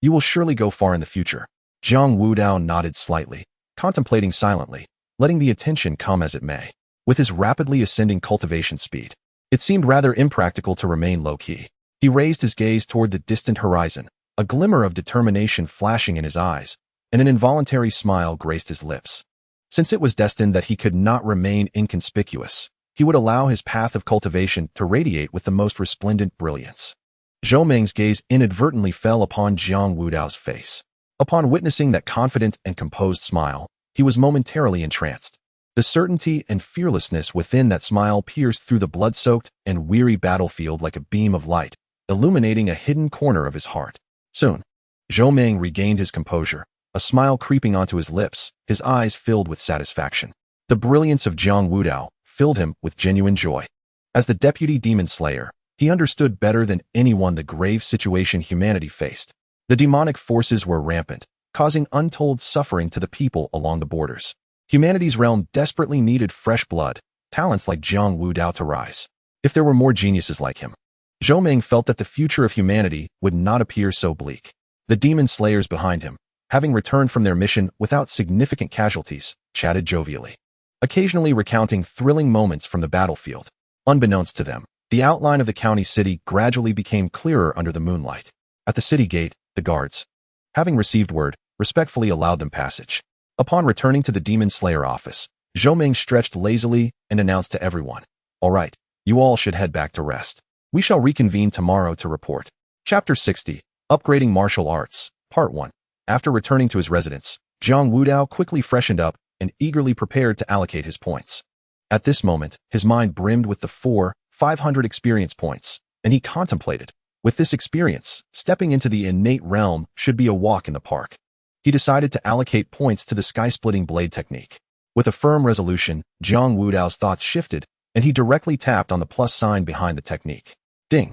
you will surely go far in the future. Jiang Wudao nodded slightly, contemplating silently, letting the attention come as it may. With his rapidly ascending cultivation speed, it seemed rather impractical to remain low-key. He raised his gaze toward the distant horizon, a glimmer of determination flashing in his eyes, and an involuntary smile graced his lips. Since it was destined that he could not remain inconspicuous, he would allow his path of cultivation to radiate with the most resplendent brilliance. Zhou Meng's gaze inadvertently fell upon Jiang Wudao's face. Upon witnessing that confident and composed smile, he was momentarily entranced. The certainty and fearlessness within that smile pierced through the blood-soaked and weary battlefield like a beam of light, illuminating a hidden corner of his heart. Soon, Zhou Meng regained his composure, a smile creeping onto his lips, his eyes filled with satisfaction. The brilliance of Jiang Wudao filled him with genuine joy. As the deputy demon slayer, he understood better than anyone the grave situation humanity faced. The demonic forces were rampant, causing untold suffering to the people along the borders. Humanity's realm desperately needed fresh blood, talents like Jiang Wudao to rise. If there were more geniuses like him, Zhou Meng felt that the future of humanity would not appear so bleak. The demon slayers behind him, having returned from their mission without significant casualties, chatted jovially, occasionally recounting thrilling moments from the battlefield. Unbeknownst to them, the outline of the county city gradually became clearer under the moonlight. At the city gate, the guards, having received word, respectfully allowed them passage. Upon returning to the Demon Slayer office, Zhou Meng stretched lazily and announced to everyone, All right, you all should head back to rest. We shall reconvene tomorrow to report. Chapter 60, Upgrading Martial Arts, Part 1. After returning to his residence, Jiang Wudao quickly freshened up and eagerly prepared to allocate his points. At this moment, his mind brimmed with the 500 experience points, and he contemplated, with this experience, stepping into the innate realm should be a walk in the park. He decided to allocate points to the sky-splitting blade technique. With a firm resolution, Jiang Wudao's thoughts shifted, and he directly tapped on the plus sign behind the technique. Ding!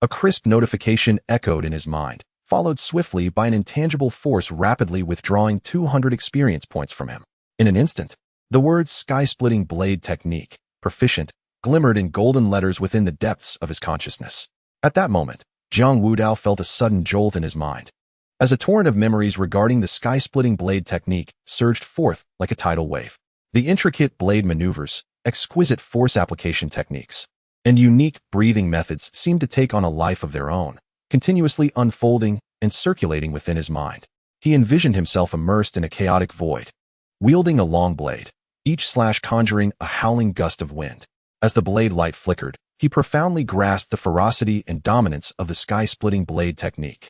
A crisp notification echoed in his mind, followed swiftly by an intangible force rapidly withdrawing 200 experience points from him. In an instant, the words sky-splitting blade technique, proficient, glimmered in golden letters within the depths of his consciousness. At that moment, Jiang Wudao felt a sudden jolt in his mind, as a torrent of memories regarding the sky-splitting blade technique surged forth like a tidal wave. The intricate blade maneuvers, exquisite force application techniques, and unique breathing methods seemed to take on a life of their own, continuously unfolding and circulating within his mind. He envisioned himself immersed in a chaotic void, wielding a long blade, each slash conjuring a howling gust of wind. As the blade light flickered, he profoundly grasped the ferocity and dominance of the sky-splitting blade technique.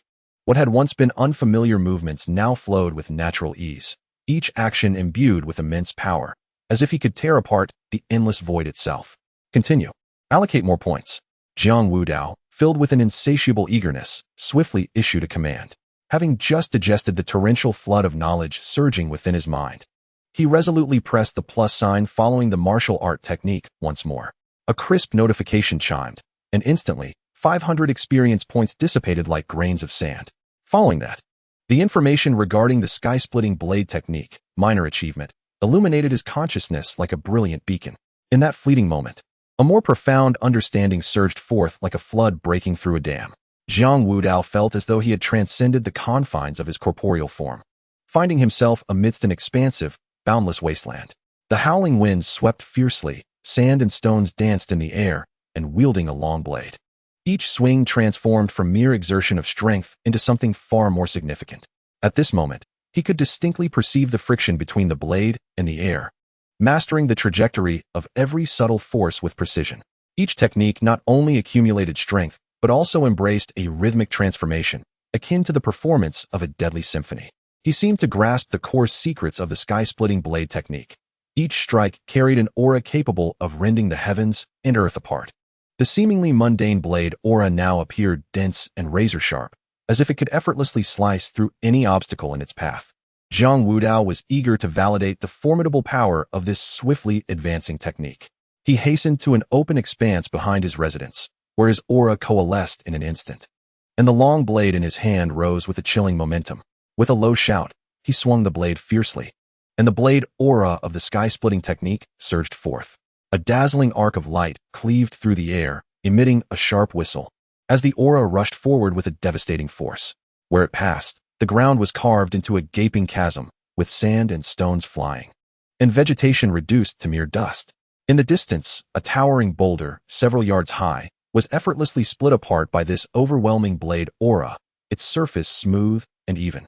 What had once been unfamiliar movements now flowed with natural ease, each action imbued with immense power, as if he could tear apart the endless void itself. Continue. Allocate more points. Jiang Wudao, filled with an insatiable eagerness, swiftly issued a command. Having just digested the torrential flood of knowledge surging within his mind, he resolutely pressed the plus sign following the martial art technique once more. A crisp notification chimed, and instantly, 500 experience points dissipated like grains of sand. Following that, the information regarding the sky-splitting blade technique, minor achievement, illuminated his consciousness like a brilliant beacon. In that fleeting moment, a more profound understanding surged forth like a flood breaking through a dam. Jiang Wudao felt as though he had transcended the confines of his corporeal form, finding himself amidst an expansive, boundless wasteland. The howling winds swept fiercely, sand and stones danced in the air, and wielding a long blade. Each swing transformed from mere exertion of strength into something far more significant. At this moment, he could distinctly perceive the friction between the blade and the air, mastering the trajectory of every subtle force with precision. Each technique not only accumulated strength, but also embraced a rhythmic transformation, akin to the performance of a deadly symphony. He seemed to grasp the core secrets of the sky-splitting blade technique. Each strike carried an aura capable of rending the heavens and earth apart. The seemingly mundane blade aura now appeared dense and razor-sharp, as if it could effortlessly slice through any obstacle in its path. Jiang Wudao was eager to validate the formidable power of this swiftly advancing technique. He hastened to an open expanse behind his residence, where his aura coalesced in an instant, and the long blade in his hand rose with a chilling momentum. With a low shout, he swung the blade fiercely, and the blade aura of the sky-splitting technique surged forth. A dazzling arc of light cleaved through the air, emitting a sharp whistle, as the aura rushed forward with a devastating force. Where it passed, the ground was carved into a gaping chasm, with sand and stones flying, and vegetation reduced to mere dust. In the distance, a towering boulder, several yards high, was effortlessly split apart by this overwhelming blade aura, its surface smooth and even.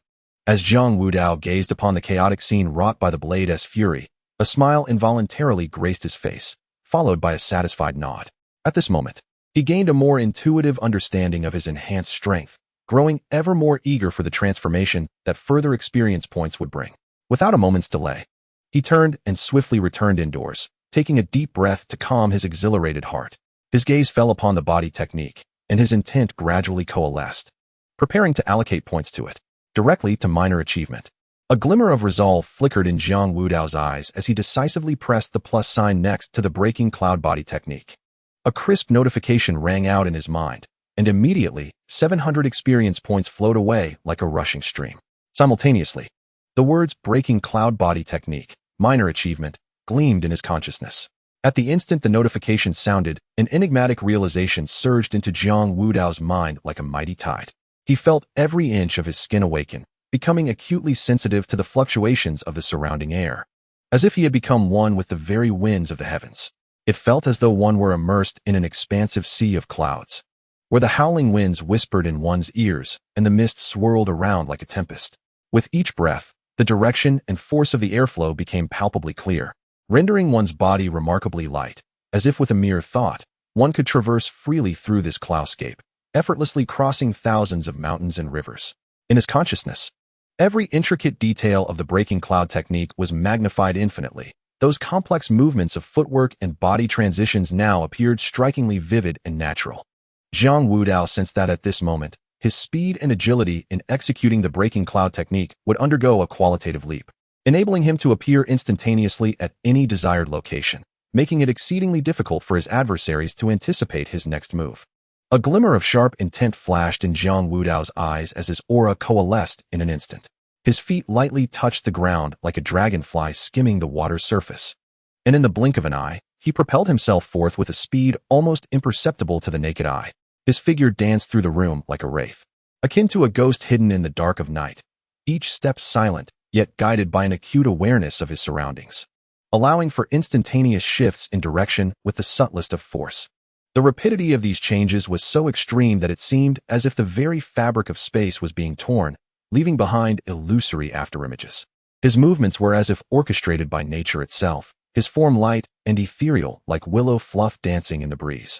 As Jiang Wudao gazed upon the chaotic scene wrought by the blade's fury, a smile involuntarily graced his face, followed by a satisfied nod. At this moment, he gained a more intuitive understanding of his enhanced strength, growing ever more eager for the transformation that further experience points would bring. Without a moment's delay, he turned and swiftly returned indoors, taking a deep breath to calm his exhilarated heart. His gaze fell upon the body technique, and his intent gradually coalesced, preparing to allocate points to it, directly to minor achievement. A glimmer of resolve flickered in Jiang Wudao's eyes as he decisively pressed the plus sign next to the breaking cloud body technique. A crisp notification rang out in his mind, and immediately, 700 experience points flowed away like a rushing stream. Simultaneously, the words breaking cloud body technique, minor achievement, gleamed in his consciousness. At the instant the notification sounded, an enigmatic realization surged into Jiang Wudao's mind like a mighty tide. He felt every inch of his skin awaken, becoming acutely sensitive to the fluctuations of the surrounding air, as if he had become one with the very winds of the heavens. It felt as though one were immersed in an expansive sea of clouds, where the howling winds whispered in one's ears and the mist swirled around like a tempest. With each breath, the direction and force of the airflow became palpably clear, rendering one's body remarkably light, as if with a mere thought, one could traverse freely through this cloudscape, effortlessly crossing thousands of mountains and rivers. In his consciousness, every intricate detail of the breaking cloud technique was magnified infinitely. Those complex movements of footwork and body transitions now appeared strikingly vivid and natural. Jiang Wudao sensed that at this moment, his speed and agility in executing the breaking cloud technique would undergo a qualitative leap, enabling him to appear instantaneously at any desired location, making it exceedingly difficult for his adversaries to anticipate his next move. A glimmer of sharp intent flashed in Jiang Wudao's eyes as his aura coalesced in an instant. His feet lightly touched the ground like a dragonfly skimming the water's surface, and in the blink of an eye, he propelled himself forth with a speed almost imperceptible to the naked eye. His figure danced through the room like a wraith, akin to a ghost hidden in the dark of night, each step silent, yet guided by an acute awareness of his surroundings, allowing for instantaneous shifts in direction with the subtlest of force. The rapidity of these changes was so extreme that it seemed as if the very fabric of space was being torn, leaving behind illusory afterimages. His movements were as if orchestrated by nature itself, his form light and ethereal like willow fluff dancing in the breeze,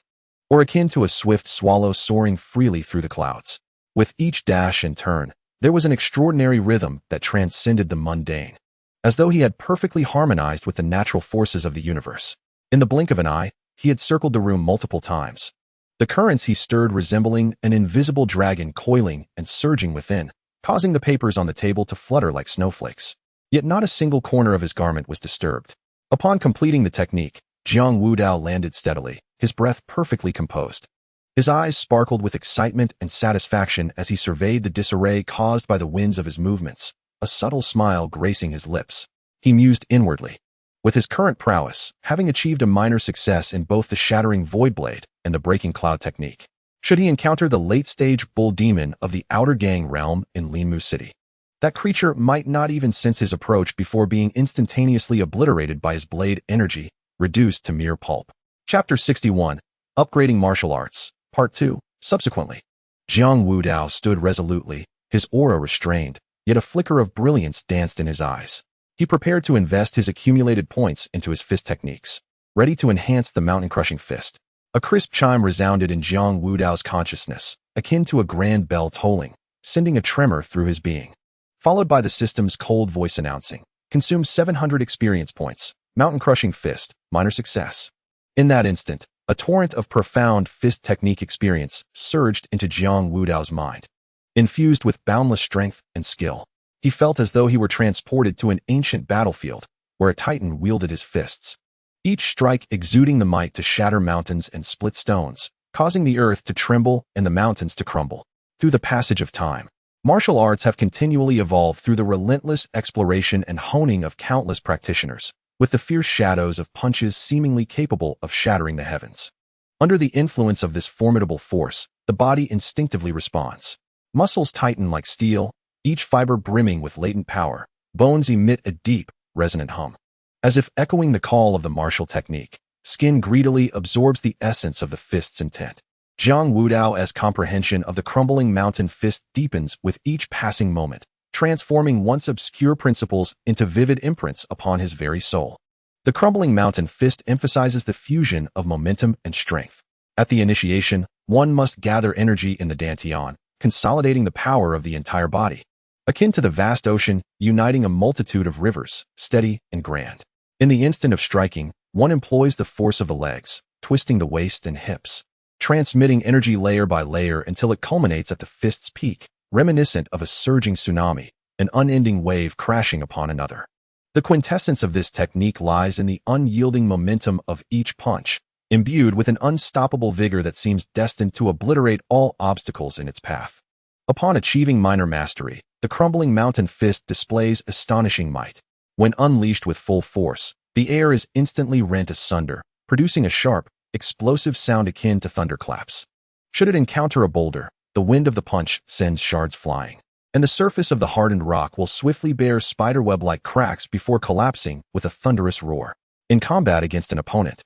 or akin to a swift swallow soaring freely through the clouds. With each dash and turn, there was an extraordinary rhythm that transcended the mundane, as though he had perfectly harmonized with the natural forces of the universe. In the blink of an eye, he had circled the room multiple times, The currents he stirred resembling an invisible dragon coiling and surging within, causing the papers on the table to flutter like snowflakes. Yet not a single corner of his garment was disturbed. Upon completing the technique, Jiang Wudao landed steadily, his breath perfectly composed. His eyes sparkled with excitement and satisfaction as he surveyed the disarray caused by the winds of his movements, a subtle smile gracing his lips. He mused inwardly. With his current prowess, having achieved a minor success in both the shattering void blade and the breaking cloud technique, should he encounter the late-stage bull demon of the Outer Gang realm in Linmu City, that creature might not even sense his approach before being instantaneously obliterated by his blade energy, reduced to mere pulp. Chapter 61, Upgrading Martial Arts, Part 2. Subsequently, Jiang Wudao stood resolutely, his aura restrained, yet a flicker of brilliance danced in his eyes. He prepared to invest his accumulated points into his fist techniques, ready to enhance the mountain-crushing fist. A crisp chime resounded in Jiang Wudao's consciousness, akin to a grand bell tolling, sending a tremor through his being. Followed by the system's cold voice announcing, "Consume 700 experience points, mountain-crushing fist, minor success." In that instant, a torrent of profound fist technique experience surged into Jiang Wudao's mind. Infused with boundless strength and skill, he felt as though he were transported to an ancient battlefield where a titan wielded his fists, each strike exuding the might to shatter mountains and split stones, causing the earth to tremble and the mountains to crumble. Through the passage of time, martial arts have continually evolved through the relentless exploration and honing of countless practitioners, with the fierce shadows of punches seemingly capable of shattering the heavens. Under the influence of this formidable force, the body instinctively responds. Muscles tighten like steel, each fiber brimming with latent power. Bones emit a deep, resonant hum. As if echoing the call of the martial technique, skin greedily absorbs the essence of the fist's intent. Jiang Wudao's comprehension of the crumbling mountain fist deepens with each passing moment, transforming once obscure principles into vivid imprints upon his very soul. The crumbling mountain fist emphasizes the fusion of momentum and strength. At the initiation, one must gather energy in the dantian, consolidating the power of the entire body. Akin to the vast ocean, uniting a multitude of rivers, steady and grand. In the instant of striking, one employs the force of the legs, twisting the waist and hips, transmitting energy layer by layer until it culminates at the fist's peak, reminiscent of a surging tsunami, an unending wave crashing upon another. The quintessence of this technique lies in the unyielding momentum of each punch, imbued with an unstoppable vigor that seems destined to obliterate all obstacles in its path. Upon achieving minor mastery, the crumbling mountain fist displays astonishing might. When unleashed with full force, the air is instantly rent asunder, producing a sharp, explosive sound akin to thunderclaps. Should it encounter a boulder, the wind of the punch sends shards flying, and the surface of the hardened rock will swiftly bear spiderweb-like cracks before collapsing with a thunderous roar. In combat against an opponent,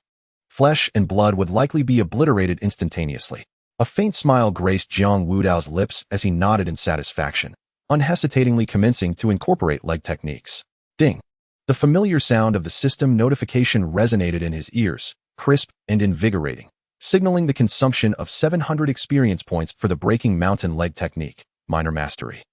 flesh and blood would likely be obliterated instantaneously. A faint smile graced Jiang Wudao's lips as he nodded in satisfaction, unhesitatingly commencing to incorporate leg techniques. Ding! The familiar sound of the system notification resonated in his ears, crisp and invigorating, signaling the consumption of 700 experience points for the breaking mountain leg technique, minor mastery.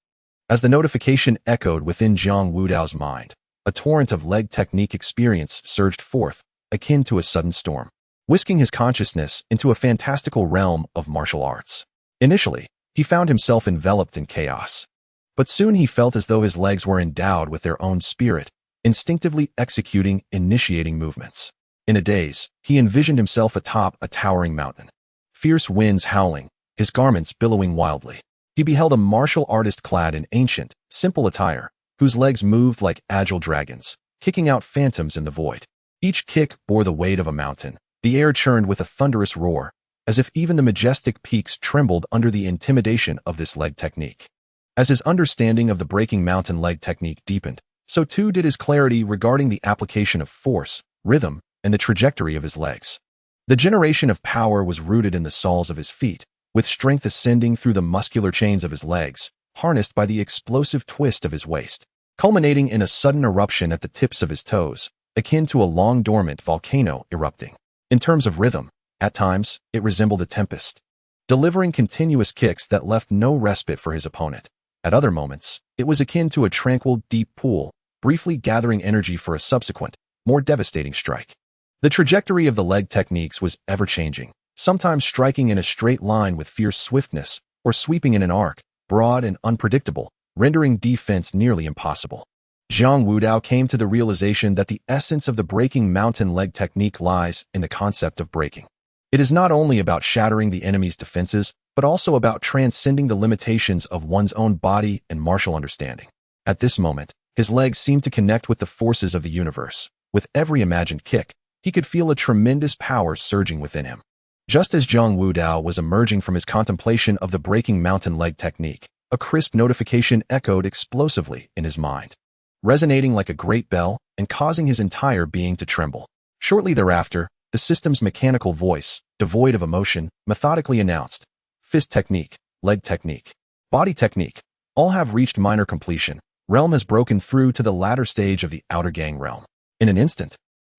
As the notification echoed within Jiang Wudao's mind, a torrent of leg technique experience surged forth, akin to a sudden storm, whisking his consciousness into a fantastical realm of martial arts. Initially, he found himself enveloped in chaos, but soon he felt as though his legs were endowed with their own spirit, instinctively executing initiating movements. In a daze, he envisioned himself atop a towering mountain, fierce winds howling, his garments billowing wildly. He beheld a martial artist clad in ancient, simple attire, whose legs moved like agile dragons, kicking out phantoms in the void. Each kick bore the weight of a mountain. The air churned with a thunderous roar, as if even the majestic peaks trembled under the intimidation of this leg technique. As his understanding of the breaking mountain leg technique deepened, so too did his clarity regarding the application of force, rhythm, and the trajectory of his legs. The generation of power was rooted in the soles of his feet, with strength ascending through the muscular chains of his legs, harnessed by the explosive twist of his waist, culminating in a sudden eruption at the tips of his toes, akin to a long-dormant volcano erupting. In terms of rhythm, at times, it resembled a tempest, delivering continuous kicks that left no respite for his opponent. At other moments, it was akin to a tranquil, deep pool, briefly gathering energy for a subsequent, more devastating strike. The trajectory of the leg techniques was ever-changing, sometimes striking in a straight line with fierce swiftness, or sweeping in an arc, broad and unpredictable, rendering defense nearly impossible. Jiang Wudao came to the realization that the essence of the breaking mountain leg technique lies in the concept of breaking. It is not only about shattering the enemy's defenses, but also about transcending the limitations of one's own body and martial understanding. At this moment, his legs seemed to connect with the forces of the universe. With every imagined kick, he could feel a tremendous power surging within him. Just as Jiang Wudao was emerging from his contemplation of the breaking mountain leg technique, a crisp notification echoed explosively in his mind, resonating like a great bell and causing his entire being to tremble. Shortly thereafter, the system's mechanical voice, devoid of emotion, methodically announced, fist technique, leg technique, body technique, all have reached minor completion. Realm has broken through to the latter stage of the outer gang realm. In an instant,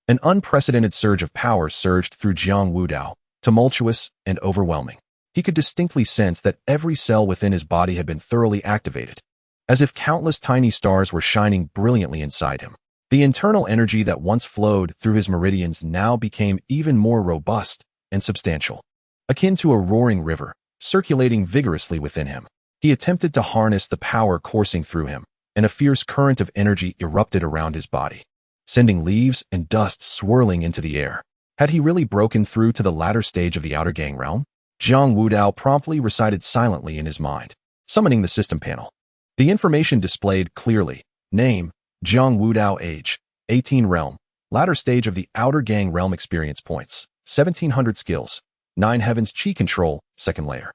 an unprecedented surge of power surged through Jiang Wudao, tumultuous and overwhelming. He could distinctly sense that every cell within his body had been thoroughly activated, as if countless tiny stars were shining brilliantly inside him. The internal energy that once flowed through his meridians now became even more robust and substantial, akin to a roaring river, circulating vigorously within him. He attempted to harness the power coursing through him, and a fierce current of energy erupted around his body, sending leaves and dust swirling into the air. Had he really broken through to the latter stage of the outer gang realm? Jiang Wudao promptly recited silently in his mind, summoning the system panel. The information displayed clearly: name, Jiang Wudao, age, 18, realm, latter stage of the outer gang realm, experience points, 1700 skills, 9 heavens chi control, second layer.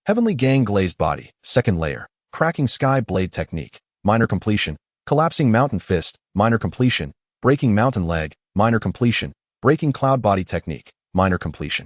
Heavenly gang glazed body, second layer. Cracking sky blade technique, minor completion. Collapsing mountain fist, minor completion. Breaking mountain leg, minor completion. Breaking cloud body technique, minor completion.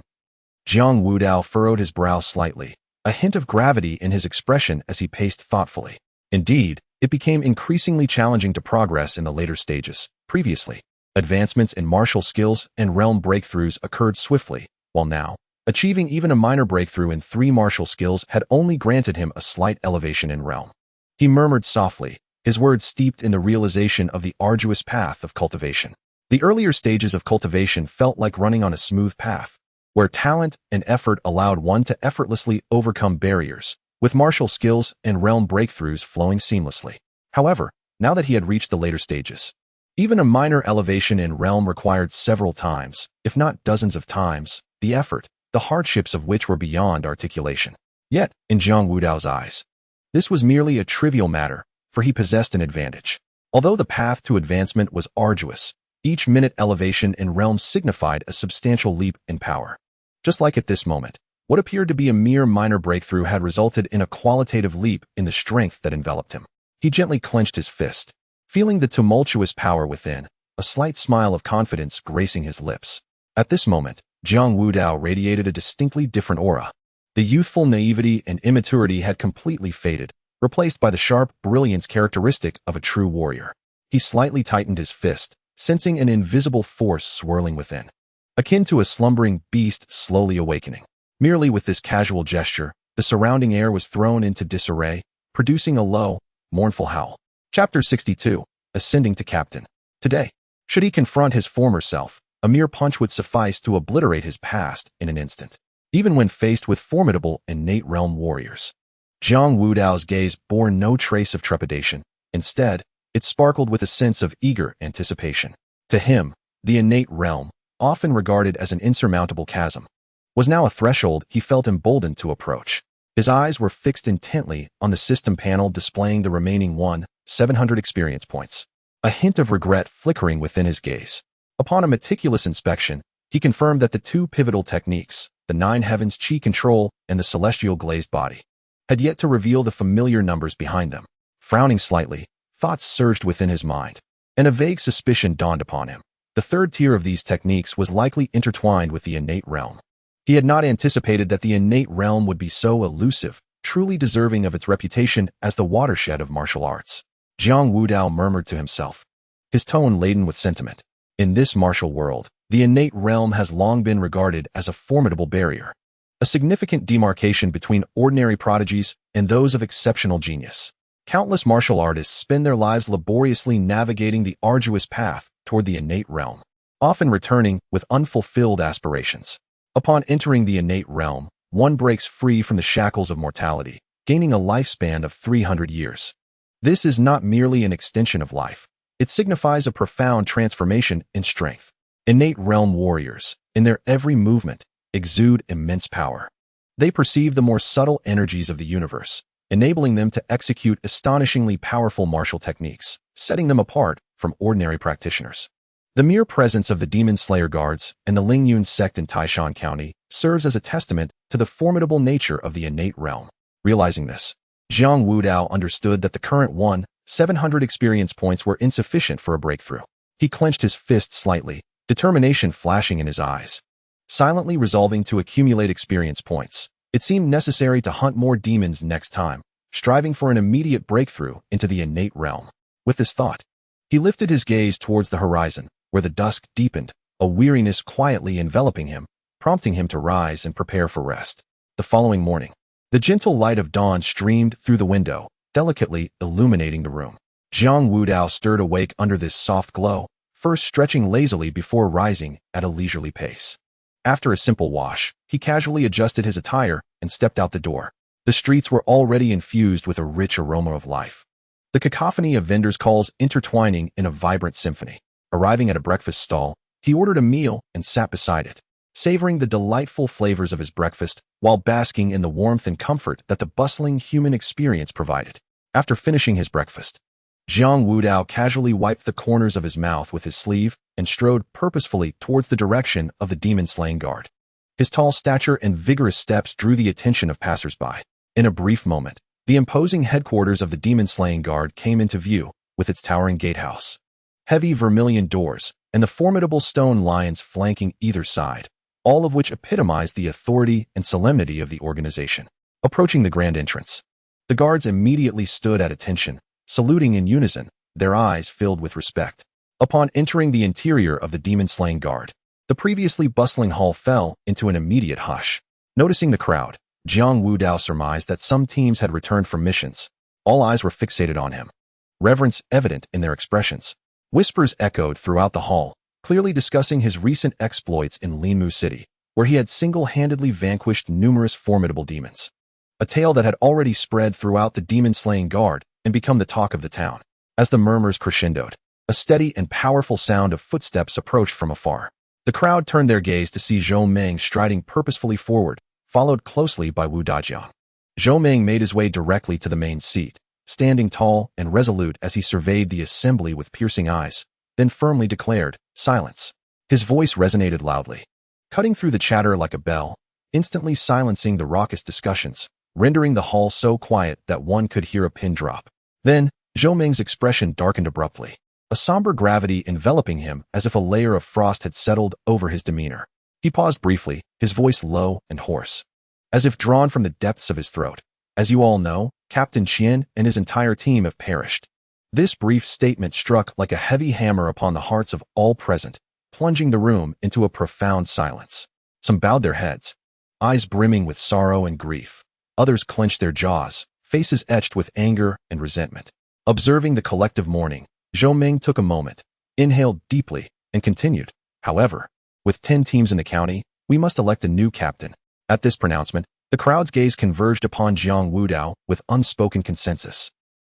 Jiang Wudao furrowed his brow slightly, a hint of gravity in his expression as he paced thoughtfully. Indeed, it became increasingly challenging to progress in the later stages. Previously, advancements in martial skills and realm breakthroughs occurred swiftly, while now, achieving even a minor breakthrough in 3 martial skills had only granted him a slight elevation in realm. He murmured softly, his words steeped in the realization of the arduous path of cultivation. The earlier stages of cultivation felt like running on a smooth path, where talent and effort allowed one to effortlessly overcome barriers, with martial skills and realm breakthroughs flowing seamlessly. However, now that he had reached the later stages, even a minor elevation in realm required several times, if not dozens of times, the effort, the hardships of which were beyond articulation. Yet, in Jiang Wudao's eyes, this was merely a trivial matter, for he possessed an advantage. Although the path to advancement was arduous, each minute elevation in realm signified a substantial leap in power. Just like at this moment, what appeared to be a mere minor breakthrough had resulted in a qualitative leap in the strength that enveloped him. He gently clenched his fist, feeling the tumultuous power within, a slight smile of confidence gracing his lips. At this moment, Jiang Wudao radiated a distinctly different aura. The youthful naivety and immaturity had completely faded, replaced by the sharp brilliance characteristic of a true warrior. He slightly tightened his fist, sensing an invisible force swirling within, akin to a slumbering beast slowly awakening. Merely with this casual gesture, the surrounding air was thrown into disarray, producing a low, mournful howl. Chapter 62, Ascending to Captain. Today, should he confront his former self, a mere punch would suffice to obliterate his past in an instant, even when faced with formidable innate realm warriors. Jiang Wudao's gaze bore no trace of trepidation. Instead, it sparkled with a sense of eager anticipation. To him, the innate realm, often regarded as an insurmountable chasm, was now a threshold he felt emboldened to approach. His eyes were fixed intently on the system panel displaying the remaining 700 experience points, a hint of regret flickering within his gaze. Upon a meticulous inspection, he confirmed that the 2 pivotal techniques, the 9 heavens chi control and the celestial glazed body, had yet to reveal the familiar numbers behind them. Frowning slightly, thoughts surged within his mind, and a vague suspicion dawned upon him. The 3rd tier of these techniques was likely intertwined with the innate realm. He had not anticipated that the innate realm would be so elusive, truly deserving of its reputation as the watershed of martial arts. Jiang Wudao murmured to himself, his tone laden with sentiment. In this martial world, the innate realm has long been regarded as a formidable barrier, a significant demarcation between ordinary prodigies and those of exceptional genius. Countless martial artists spend their lives laboriously navigating the arduous path toward the innate realm, often returning with unfulfilled aspirations. Upon entering the innate realm, one breaks free from the shackles of mortality, gaining a lifespan of 300 years. This is not merely an extension of life. It signifies a profound transformation in strength. Innate realm warriors, in their every movement, exude immense power. They perceive the more subtle energies of the universe, enabling them to execute astonishingly powerful martial techniques, setting them apart from ordinary practitioners. The mere presence of the Demon Slayer Guards and the Lingyun sect in Taishan County serves as a testament to the formidable nature of the innate realm. Realizing this, Jiang Wudao understood that the current 700 experience points were insufficient for a breakthrough. He clenched his fist slightly, determination flashing in his eyes. Silently resolving to accumulate experience points, it seemed necessary to hunt more demons next time, striving for an immediate breakthrough into the innate realm. With this thought, he lifted his gaze towards the horizon, where the dusk deepened, a weariness quietly enveloping him, prompting him to rise and prepare for rest. The following morning, the gentle light of dawn streamed through the window, delicately illuminating the room. Jiang Wudao stirred awake under this soft glow, first stretching lazily before rising at a leisurely pace. After a simple wash, he casually adjusted his attire and stepped out the door. The streets were already infused with a rich aroma of life. The cacophony of vendors' calls intertwining in a vibrant symphony. Arriving at a breakfast stall, he ordered a meal and sat beside it, savoring the delightful flavors of his breakfast while basking in the warmth and comfort that the bustling human experience provided. After finishing his breakfast, Jiang Wudao casually wiped the corners of his mouth with his sleeve and strode purposefully towards the direction of the demon-slaying guard. His tall stature and vigorous steps drew the attention of passers-by. In a brief moment, the imposing headquarters of the demon-slaying guard came into view, with its towering gatehouse, heavy vermilion doors, and the formidable stone lions flanking either side, all of which epitomized the authority and solemnity of the organization. Approaching the grand entrance, the guards immediately stood at attention, saluting in unison, their eyes filled with respect. Upon entering the interior of the demon-slaying guard, the previously bustling hall fell into an immediate hush. Noticing the crowd, Jiang Wudao surmised that some teams had returned from missions. All eyes were fixated on him, reverence evident in their expressions. Whispers echoed throughout the hall, clearly discussing his recent exploits in Linmu City, where he had single-handedly vanquished numerous formidable demons. A tale that had already spread throughout the demon-slaying guard and become the talk of the town. As the murmurs crescendoed, a steady and powerful sound of footsteps approached from afar. The crowd turned their gaze to see Zhou Meng striding purposefully forward, followed closely by Wu Dajiang. Zhou Meng made his way directly to the main seat, standing tall and resolute as he surveyed the assembly with piercing eyes, then firmly declared, "Silence." His voice resonated loudly, cutting through the chatter like a bell, instantly silencing the raucous discussions, rendering the hall so quiet that one could hear a pin drop. Then, Zhou Meng's expression darkened abruptly, a somber gravity enveloping him as if a layer of frost had settled over his demeanor. He paused briefly, his voice low and hoarse, as if drawn from the depths of his throat. "As you all know, Captain Qian and his entire team have perished." This brief statement struck like a heavy hammer upon the hearts of all present, plunging the room into a profound silence. Some bowed their heads, eyes brimming with sorrow and grief. Others clenched their jaws, faces etched with anger and resentment. Observing the collective mourning, Zhou Meng took a moment, inhaled deeply, and continued, "However, with 10 teams in the county, we must elect a new captain." At this pronouncement, the crowd's gaze converged upon Jiang Wudao with unspoken consensus.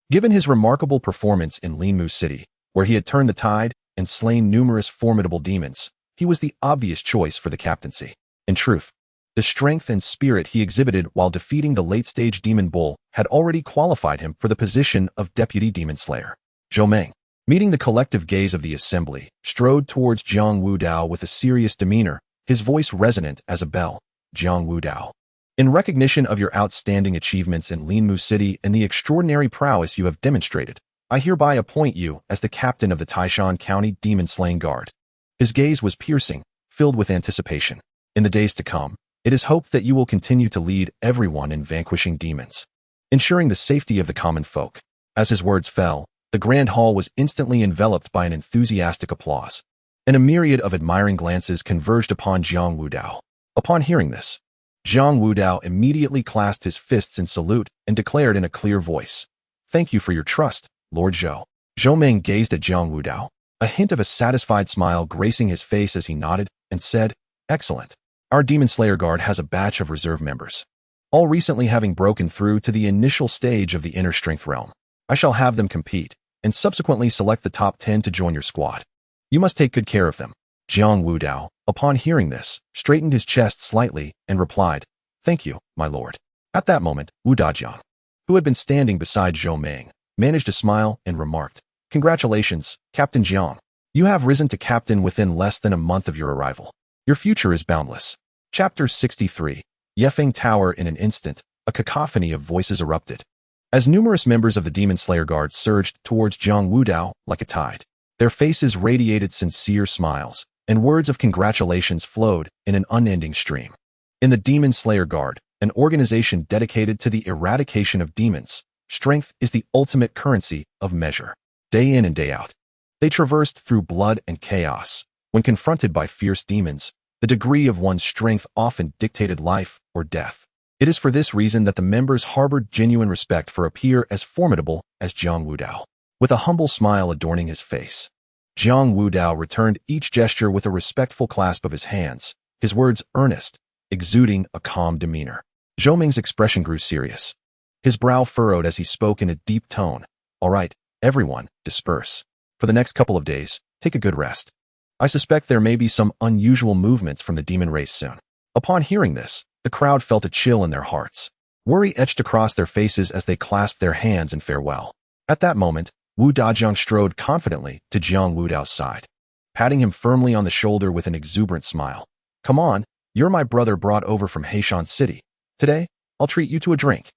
Given his remarkable performance in Linmu City, where he had turned the tide and slain numerous formidable demons, he was the obvious choice for the captaincy. In truth, the strength and spirit he exhibited while defeating the late-stage demon bull had already qualified him for the position of deputy demon slayer. Zhou Meng, meeting the collective gaze of the assembly, strode towards Jiang Wudao with a serious demeanor, his voice resonant as a bell. "Jiang Wudao, in recognition of your outstanding achievements in Linmu City and the extraordinary prowess you have demonstrated, I hereby appoint you as the captain of the Taishan County Demon-Slaying Guard." His gaze was piercing, filled with anticipation. "In the days to come, it is hoped that you will continue to lead everyone in vanquishing demons, ensuring the safety of the common folk." As his words fell, the grand hall was instantly enveloped by an enthusiastic applause, and a myriad of admiring glances converged upon Jiang Wudao. Upon hearing this, Jiang Wudao immediately clasped his fists in salute and declared in a clear voice, "Thank you for your trust, Lord Zhou." Zhou Meng gazed at Jiang Wudao, a hint of a satisfied smile gracing his face as he nodded, and said, "Excellent. Our Demon Slayer Guard has a batch of reserve members, all recently having broken through to the initial stage of the inner strength realm. I shall have them compete, and subsequently select the top 10 to join your squad. You must take good care of them. Jiang Wudao, upon hearing this, straightened his chest slightly and replied, "Thank you, my lord." At that moment, Wu Dajiang, who had been standing beside Zhou Meng, managed to smile and remarked, "Congratulations, Captain Jiang. You have risen to captain within less than a month of your arrival. Your future is boundless." Chapter 63. Yefeng Tower. In an instant, a cacophony of voices erupted, as numerous members of the Demon Slayer Guard surged towards Jiang Wudao like a tide. Their faces radiated sincere smiles, and words of congratulations flowed in an unending stream. In the Demon Slayer Guard, an organization dedicated to the eradication of demons, strength is the ultimate currency of measure. Day in and day out, they traversed through blood and chaos. When confronted by fierce demons, the degree of one's strength often dictated life or death. It is for this reason that the members harbored genuine respect for a peer as formidable as Jiang Wudao. With a humble smile adorning his face, Jiang Wudao returned each gesture with a respectful clasp of his hands, his words earnest, exuding a calm demeanor. Zhou Meng's expression grew serious. His brow furrowed as he spoke in a deep tone. "All right, everyone, disperse. For the next couple of days, take a good rest. I suspect there may be some unusual movements from the demon race soon." Upon hearing this, the crowd felt a chill in their hearts. Worry etched across their faces as they clasped their hands in farewell. At that moment, Wu Dajiang strode confidently to Jiang Wudao's side, patting him firmly on the shoulder with an exuberant smile. "Come on, you're my brother brought over from Heishan City. Today, I'll treat you to a drink."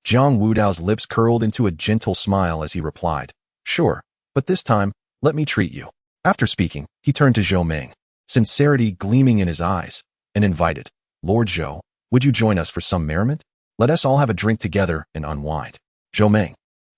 Jiang Wudao's lips curled into a gentle smile as he replied, "Sure, but this time, let me treat you." After speaking, he turned to Zhou Meng, sincerity gleaming in his eyes, and invited, "Lord Zhou, would you join us for some merriment? Let us all have a drink together and unwind." Zhou Meng,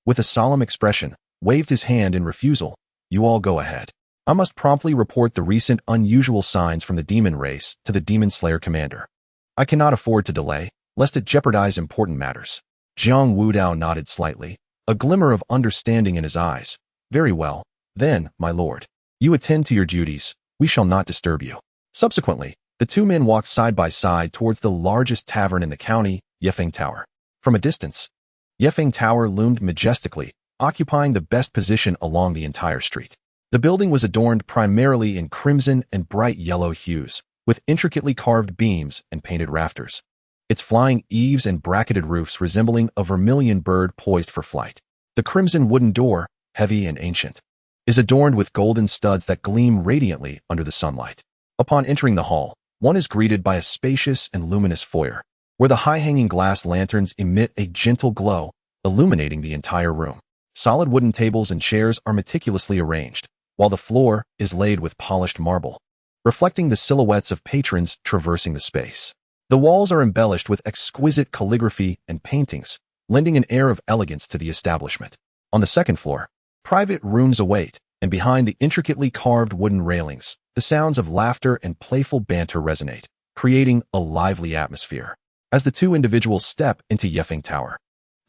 with a solemn expression, waved his hand in refusal. "You all go ahead. I must promptly report the recent unusual signs from the demon race to the Demon Slayer commander. I cannot afford to delay, lest it jeopardize important matters." Jiang Wudao nodded slightly, a glimmer of understanding in his eyes. "Very well, then, my lord. You attend to your duties. We shall not disturb you." Subsequently, the two men walked side by side towards the largest tavern in the county, Yefeng Tower. From a distance, Yefeng Tower loomed majestically, occupying the best position along the entire street. The building was adorned primarily in crimson and bright yellow hues, with intricately carved beams and painted rafters. Its flying eaves and bracketed roofs resembling a vermilion bird poised for flight. The crimson wooden door, heavy and ancient, is adorned with golden studs that gleam radiantly under the sunlight. Upon entering the hall, one is greeted by a spacious and luminous foyer, where the high-hanging glass lanterns emit a gentle glow, illuminating the entire room. Solid wooden tables and chairs are meticulously arranged, while the floor is laid with polished marble, reflecting the silhouettes of patrons traversing the space. The walls are embellished with exquisite calligraphy and paintings, lending an air of elegance to the establishment. On the second floor, private rooms await, and behind the intricately carved wooden railings, the sounds of laughter and playful banter resonate, creating a lively atmosphere. As the two individuals step into Yefeng Tower,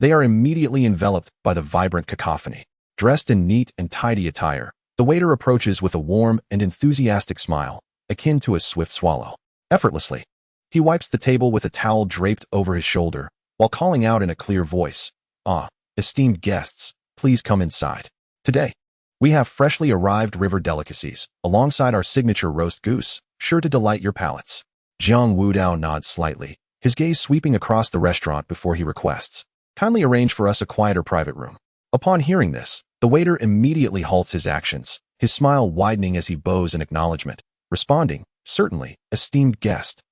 they are immediately enveloped by the vibrant cacophony. Dressed in neat and tidy attire, the waiter approaches with a warm and enthusiastic smile, akin to a swift swallow. Effortlessly, he wipes the table with a towel draped over his shoulder, while calling out in a clear voice, "Ah, esteemed guests, please come inside. Today, we have freshly arrived river delicacies, alongside our signature roast goose, sure to delight your palates." Jiang Wudao nods slightly, his gaze sweeping across the restaurant before he requests, "Kindly arrange for us a quieter private room." Upon hearing this, the waiter immediately halts his actions, his smile widening as he bows in acknowledgement, responding, "Certainly, esteemed guest.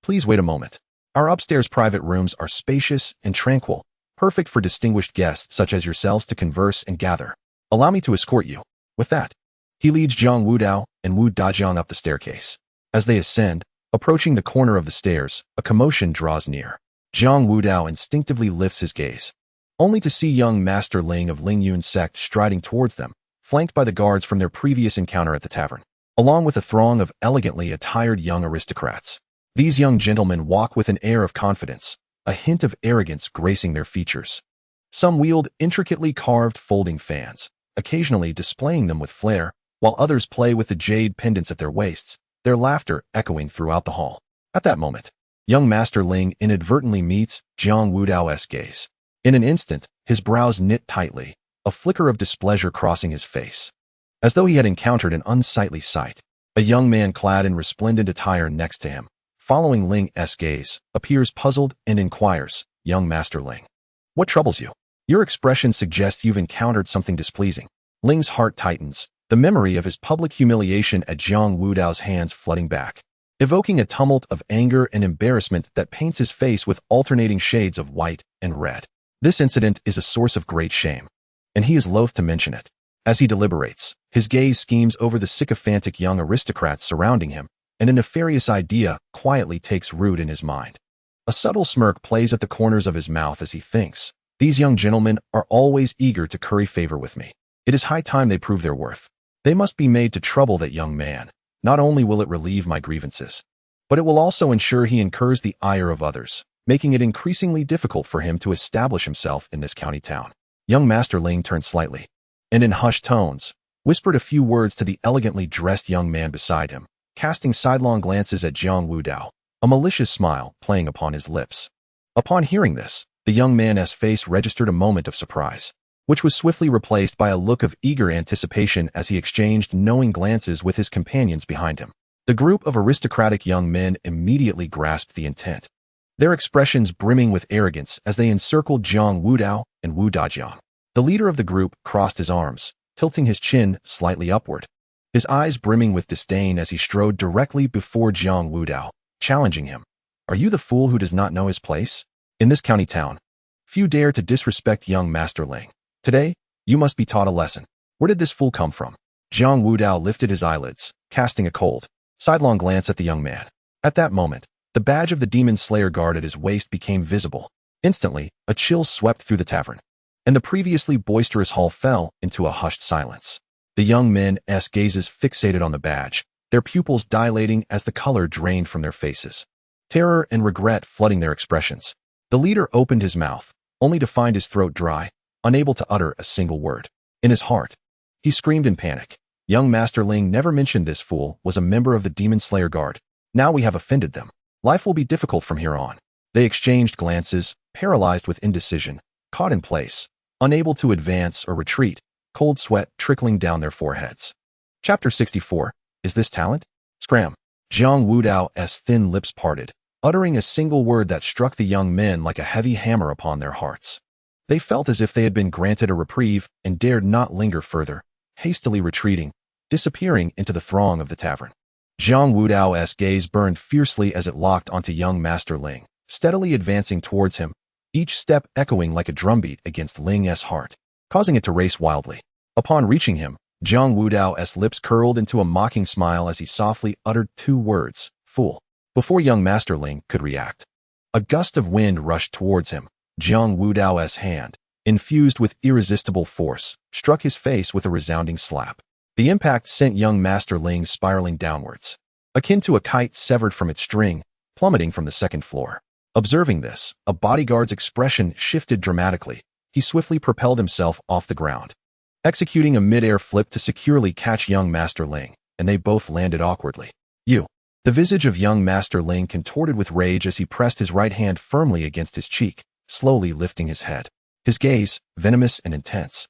Please wait a moment. Our upstairs private rooms are spacious and tranquil, perfect for distinguished guests such as yourselves to converse and gather. Allow me to escort you." With that, he leads Jiang Wudao and Wu Dajiang up the staircase. As they ascend, approaching the corner of the stairs, a commotion draws near. Jiang Wudao instinctively lifts his gaze, only to see young Master Ling of Lingyun's sect striding towards them, flanked by the guards from their previous encounter at the tavern, along with a throng of elegantly attired young aristocrats. These young gentlemen walk with an air of confidence, a hint of arrogance gracing their features. Some wield intricately carved folding fans, occasionally displaying them with flair, while others play with the jade pendants at their waists, their laughter echoing throughout the hall. At that moment, young Master Ling inadvertently meets Jiang Wudao's gaze. In an instant, his brows knit tightly, a flicker of displeasure crossing his face. As though he had encountered an unsightly sight, a young man clad in resplendent attire next to him, following Ling's gaze, appears puzzled and inquires, "Young Master Ling, what troubles you? Your expression suggests you've encountered something displeasing." Ling's heart tightens, the memory of his public humiliation at Jiang Wudao's hands flooding back, evoking a tumult of anger and embarrassment that paints his face with alternating shades of white and red. This incident is a source of great shame, and he is loath to mention it. As he deliberates, his gaze schemes over the sycophantic young aristocrats surrounding him, and a nefarious idea quietly takes root in his mind. A subtle smirk plays at the corners of his mouth as he thinks, "These young gentlemen are always eager to curry favor with me. It is high time they prove their worth. They must be made to trouble that young man. Not only will it relieve my grievances, but it will also ensure he incurs the ire of others, making it increasingly difficult for him to establish himself in this county town." Young Master Ling turned slightly, and in hushed tones, whispered a few words to the elegantly dressed young man beside him, casting sidelong glances at Jiang Wudao, a malicious smile playing upon his lips. Upon hearing this, the young man's face registered a moment of surprise, which was swiftly replaced by a look of eager anticipation as he exchanged knowing glances with his companions behind him. The group of aristocratic young men immediately grasped the intent, their expressions brimming with arrogance as they encircled Jiang Wudao and Wu Dajiang. The leader of the group crossed his arms, tilting his chin slightly upward, his eyes brimming with disdain as he strode directly before Jiang Wudao, challenging him. "Are you the fool who does not know his place? In this county town, few dare to disrespect young Master Ling. Today, you must be taught a lesson. Where did this fool come from?" Jiang Wudao lifted his eyelids, casting a cold, sidelong glance at the young man. At that moment, the badge of the Demon Slayer guard at his waist became visible. Instantly, a chill swept through the tavern, and the previously boisterous hall fell into a hushed silence. The young men's gazes fixated on the badge, their pupils dilating as the color drained from their faces, terror and regret flooding their expressions. The leader opened his mouth, only to find his throat dry, unable to utter a single word. In his heart, he screamed in panic. Young Master Ling never mentioned this fool was a member of the Demon Slayer Guard. Now we have offended them. Life will be difficult from here on. They exchanged glances, paralyzed with indecision, caught in place, unable to advance or retreat, cold sweat trickling down their foreheads. Chapter 64. Is this talent? Scram. Jiang Wudao's thin lips parted, uttering a single word that struck the young men like a heavy hammer upon their hearts. They felt as if they had been granted a reprieve and dared not linger further, hastily retreating, disappearing into the throng of the tavern. Jiang Wudao's gaze burned fiercely as it locked onto young Master Ling, steadily advancing towards him, each step echoing like a drumbeat against Ling's heart, causing it to race wildly. Upon reaching him, Jiang Wudao's lips curled into a mocking smile as he softly uttered two words, "Fool." Before young Master Ling could react, a gust of wind rushed towards him. Jiang Wudao's hand, infused with irresistible force, struck his face with a resounding slap. The impact sent young Master Ling spiraling downwards, akin to a kite severed from its string, plummeting from the second floor. Observing this, a bodyguard's expression shifted dramatically. He swiftly propelled himself off the ground, executing a mid-air flip to securely catch young Master Ling, and they both landed awkwardly. "You." The visage of young Master Ling contorted with rage as he pressed his right hand firmly against his cheek, slowly lifting his head. His gaze, venomous and intense,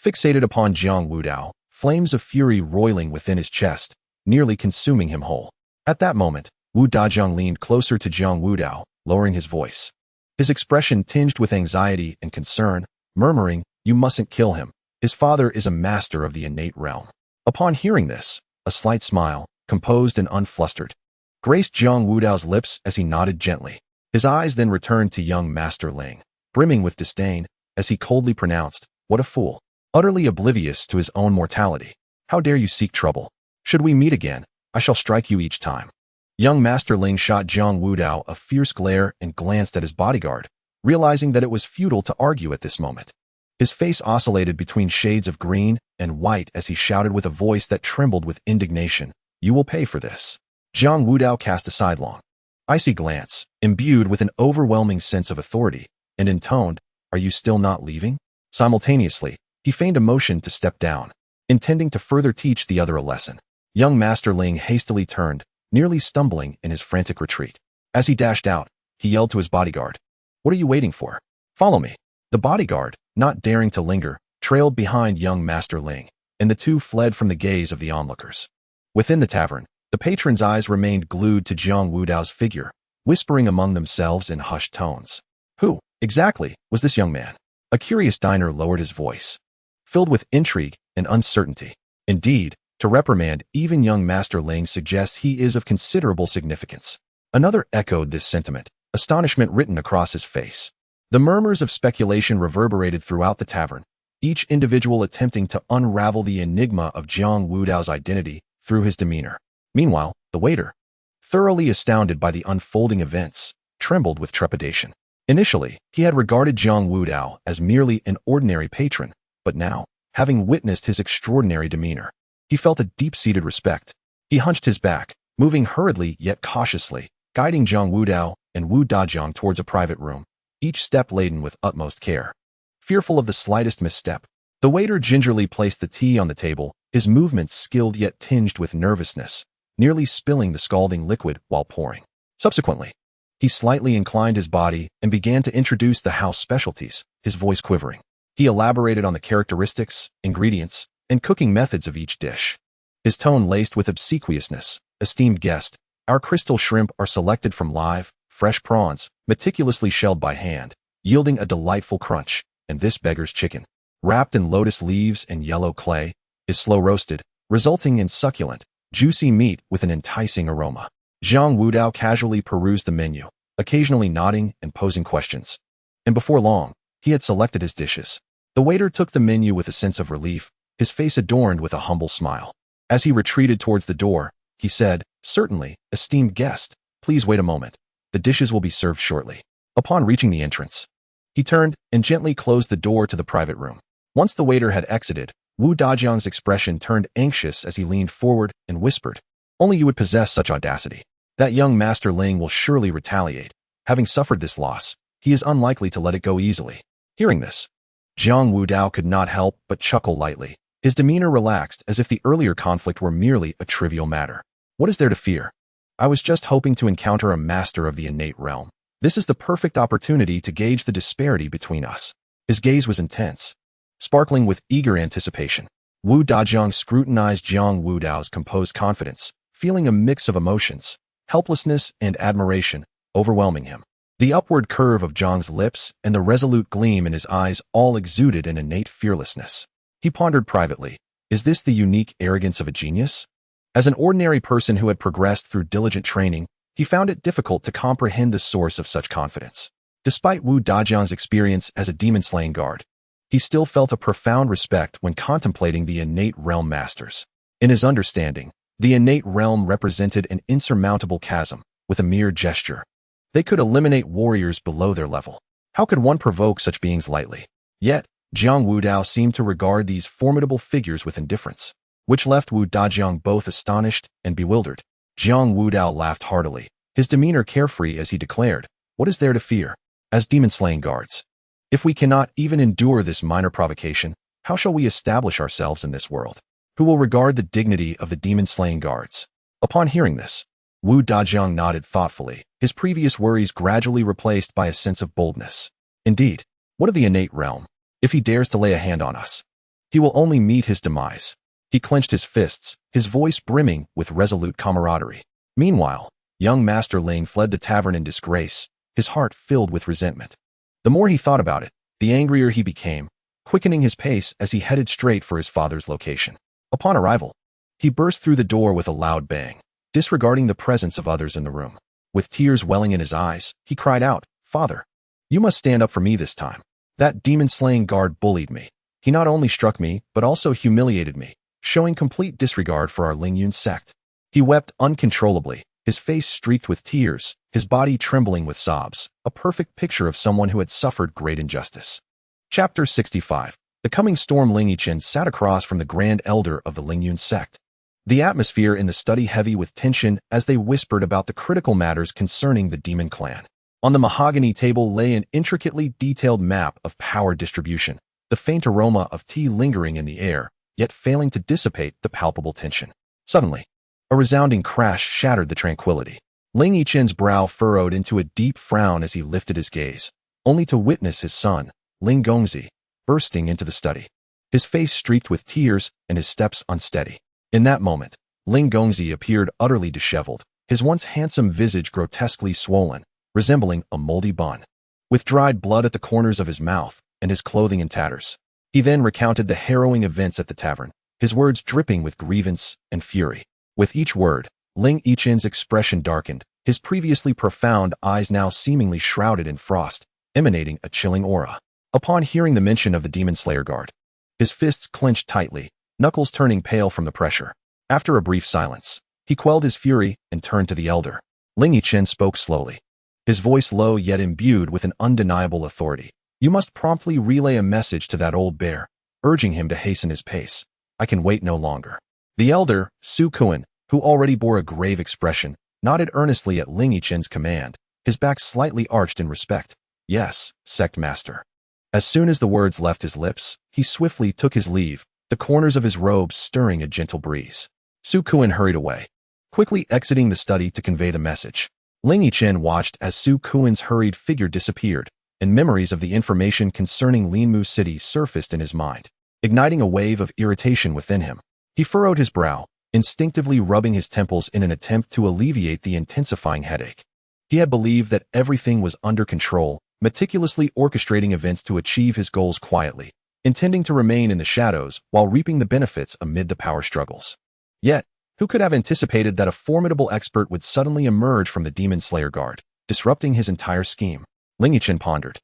fixated upon Jiang Wudao, flames of fury roiling within his chest, nearly consuming him whole. At that moment, Wu Dajiang leaned closer to Jiang Wudao, lowering his voice, his expression tinged with anxiety and concern, murmuring, "You mustn't kill him. His father is a master of the innate realm." Upon hearing this, a slight smile, composed and unflustered, graced Jiang Wudao's lips as he nodded gently. His eyes then returned to young Master Ling, brimming with disdain, as he coldly pronounced, "What a fool. Utterly oblivious to his own mortality. How dare you seek trouble? Should we meet again, I shall strike you each time." Young Master Ling shot Jiang Wudao a fierce glare and glanced at his bodyguard, realizing that it was futile to argue at this moment. His face oscillated between shades of green and white as he shouted with a voice that trembled with indignation, "You will pay for this." Jiang Wudao cast a sidelong, icy glance, imbued with an overwhelming sense of authority, and intoned, "Are you still not leaving?" Simultaneously, he feigned a motion to step down, intending to further teach the other a lesson. Young Master Ling hastily turned, nearly stumbling in his frantic retreat. As he dashed out, he yelled to his bodyguard, "What are you waiting for? Follow me." The bodyguard, not daring to linger, trailed behind young Master Ling, and the two fled from the gaze of the onlookers. Within the tavern, the patrons' eyes remained glued to Jiang Wudao's figure, whispering among themselves in hushed tones. Who, exactly, was this young man? A curious diner lowered his voice, filled with intrigue and uncertainty. Indeed, to reprimand even young Master Ling suggests he is of considerable significance. Another echoed this sentiment, astonishment written across his face. The murmurs of speculation reverberated throughout the tavern, each individual attempting to unravel the enigma of Jiang Wudao's identity through his demeanor. Meanwhile, the waiter, thoroughly astounded by the unfolding events, trembled with trepidation. Initially, he had regarded Jiang Wudao as merely an ordinary patron, but now, having witnessed his extraordinary demeanor, he felt a deep-seated respect. He hunched his back, moving hurriedly yet cautiously, guiding Jiang Wudao and Wu Dajiang towards a private room, each step laden with utmost care. Fearful of the slightest misstep, the waiter gingerly placed the tea on the table, his movements skilled yet tinged with nervousness, nearly spilling the scalding liquid while pouring. Subsequently, he slightly inclined his body and began to introduce the house specialties, his voice quivering. He elaborated on the characteristics, ingredients, and cooking methods of each dish. His tone laced with obsequiousness. "Esteemed guest, our crystal shrimp are selected from live, fresh prawns, meticulously shelled by hand, yielding a delightful crunch, and this beggar's chicken, wrapped in lotus leaves and yellow clay, is slow roasted, resulting in succulent, juicy meat with an enticing aroma." Jiang Wudao casually perused the menu, occasionally nodding and posing questions. And before long, he had selected his dishes. The waiter took the menu with a sense of relief, his face adorned with a humble smile. As he retreated towards the door, he said, "Certainly, esteemed guest, please wait a moment. The dishes will be served shortly." Upon reaching the entrance, he turned and gently closed the door to the private room. Once the waiter had exited, Wu Dajiang's expression turned anxious as he leaned forward and whispered, "Only you would possess such audacity. That young Master Ling will surely retaliate. Having suffered this loss, he is unlikely to let it go easily." Hearing this, Jiang Wudao could not help but chuckle lightly. His demeanor relaxed as if the earlier conflict were merely a trivial matter. "What is there to fear? I was just hoping to encounter a master of the innate realm. This is the perfect opportunity to gauge the disparity between us." His gaze was intense, sparkling with eager anticipation. Wu Dajiang scrutinized Jiang Wudao's composed confidence, feeling a mix of emotions, helplessness and admiration, overwhelming him. The upward curve of Jiang's lips and the resolute gleam in his eyes all exuded an innate fearlessness. He pondered privately, is this the unique arrogance of a genius? As an ordinary person who had progressed through diligent training, he found it difficult to comprehend the source of such confidence. Despite Wu Dajiang's experience as a demon-slaying guard, he still felt a profound respect when contemplating the innate realm masters. In his understanding, the innate realm represented an insurmountable chasm. With a mere gesture, they could eliminate warriors below their level. How could one provoke such beings lightly? Yet, Jiang Wudao seemed to regard these formidable figures with indifference, which left Wu Dajiang both astonished and bewildered. Jiang Wudao laughed heartily, his demeanor carefree as he declared, "What is there to fear? As demon-slaying guards, if we cannot even endure this minor provocation, how shall we establish ourselves in this world? Who will regard the dignity of the demon-slaying guards?" Upon hearing this, Wu Dajiang nodded thoughtfully, his previous worries gradually replaced by a sense of boldness. "Indeed, what of the innate realm? If he dares to lay a hand on us, he will only meet his demise." He clenched his fists, his voice brimming with resolute camaraderie. Meanwhile, young Master Ling fled the tavern in disgrace, his heart filled with resentment. The more he thought about it, the angrier he became, quickening his pace as he headed straight for his father's location. Upon arrival, he burst through the door with a loud bang, disregarding the presence of others in the room. With tears welling in his eyes, he cried out, "Father, you must stand up for me this time. That demon-slaying guard bullied me. He not only struck me, but also humiliated me, showing complete disregard for our Lingyun sect." He wept uncontrollably, his face streaked with tears, his body trembling with sobs, a perfect picture of someone who had suffered great injustice. Chapter 65. The coming storm. Ling Yichen sat across from the Grand Elder of the Lingyun sect. The atmosphere in the study heavy with tension as they whispered about the critical matters concerning the demon clan. On the mahogany table lay an intricately detailed map of power distribution, the faint aroma of tea lingering in the air, yet failing to dissipate the palpable tension. Suddenly, a resounding crash shattered the tranquility. Ling Yichen's brow furrowed into a deep frown as he lifted his gaze, only to witness his son, Ling Gongzi, bursting into the study. His face streaked with tears and his steps unsteady. In that moment, Ling Gongzi appeared utterly disheveled, his once handsome visage grotesquely swollen, resembling a moldy bun, with dried blood at the corners of his mouth and his clothing in tatters. He then recounted the harrowing events at the tavern, his words dripping with grievance and fury. With each word, Ling Yichen's expression darkened, his previously profound eyes now seemingly shrouded in frost, emanating a chilling aura. Upon hearing the mention of the Demon Slayer guard, his fists clenched tightly, knuckles turning pale from the pressure. After a brief silence, he quelled his fury and turned to the elder. Ling Yichen spoke slowly, his voice low yet imbued with an undeniable authority. You must promptly relay a message to that old bear, urging him to hasten his pace. I can wait no longer. The elder, Su Kuan, who already bore a grave expression, nodded earnestly at Ling Yichen's command, his back slightly arched in respect. Yes, sect master. As soon as the words left his lips, he swiftly took his leave, the corners of his robe stirring a gentle breeze. Su Kuan hurried away, quickly exiting the study to convey the message. Ling Yichen watched as Su Kuan's hurried figure disappeared, and memories of the information concerning Linmu City surfaced in his mind, igniting a wave of irritation within him. He furrowed his brow, instinctively rubbing his temples in an attempt to alleviate the intensifying headache. He had believed that everything was under control, meticulously orchestrating events to achieve his goals quietly, intending to remain in the shadows while reaping the benefits amid the power struggles. Yet, who could have anticipated that a formidable expert would suddenly emerge from the Demon Slayer guard, disrupting his entire scheme? Ling Yichen pondered,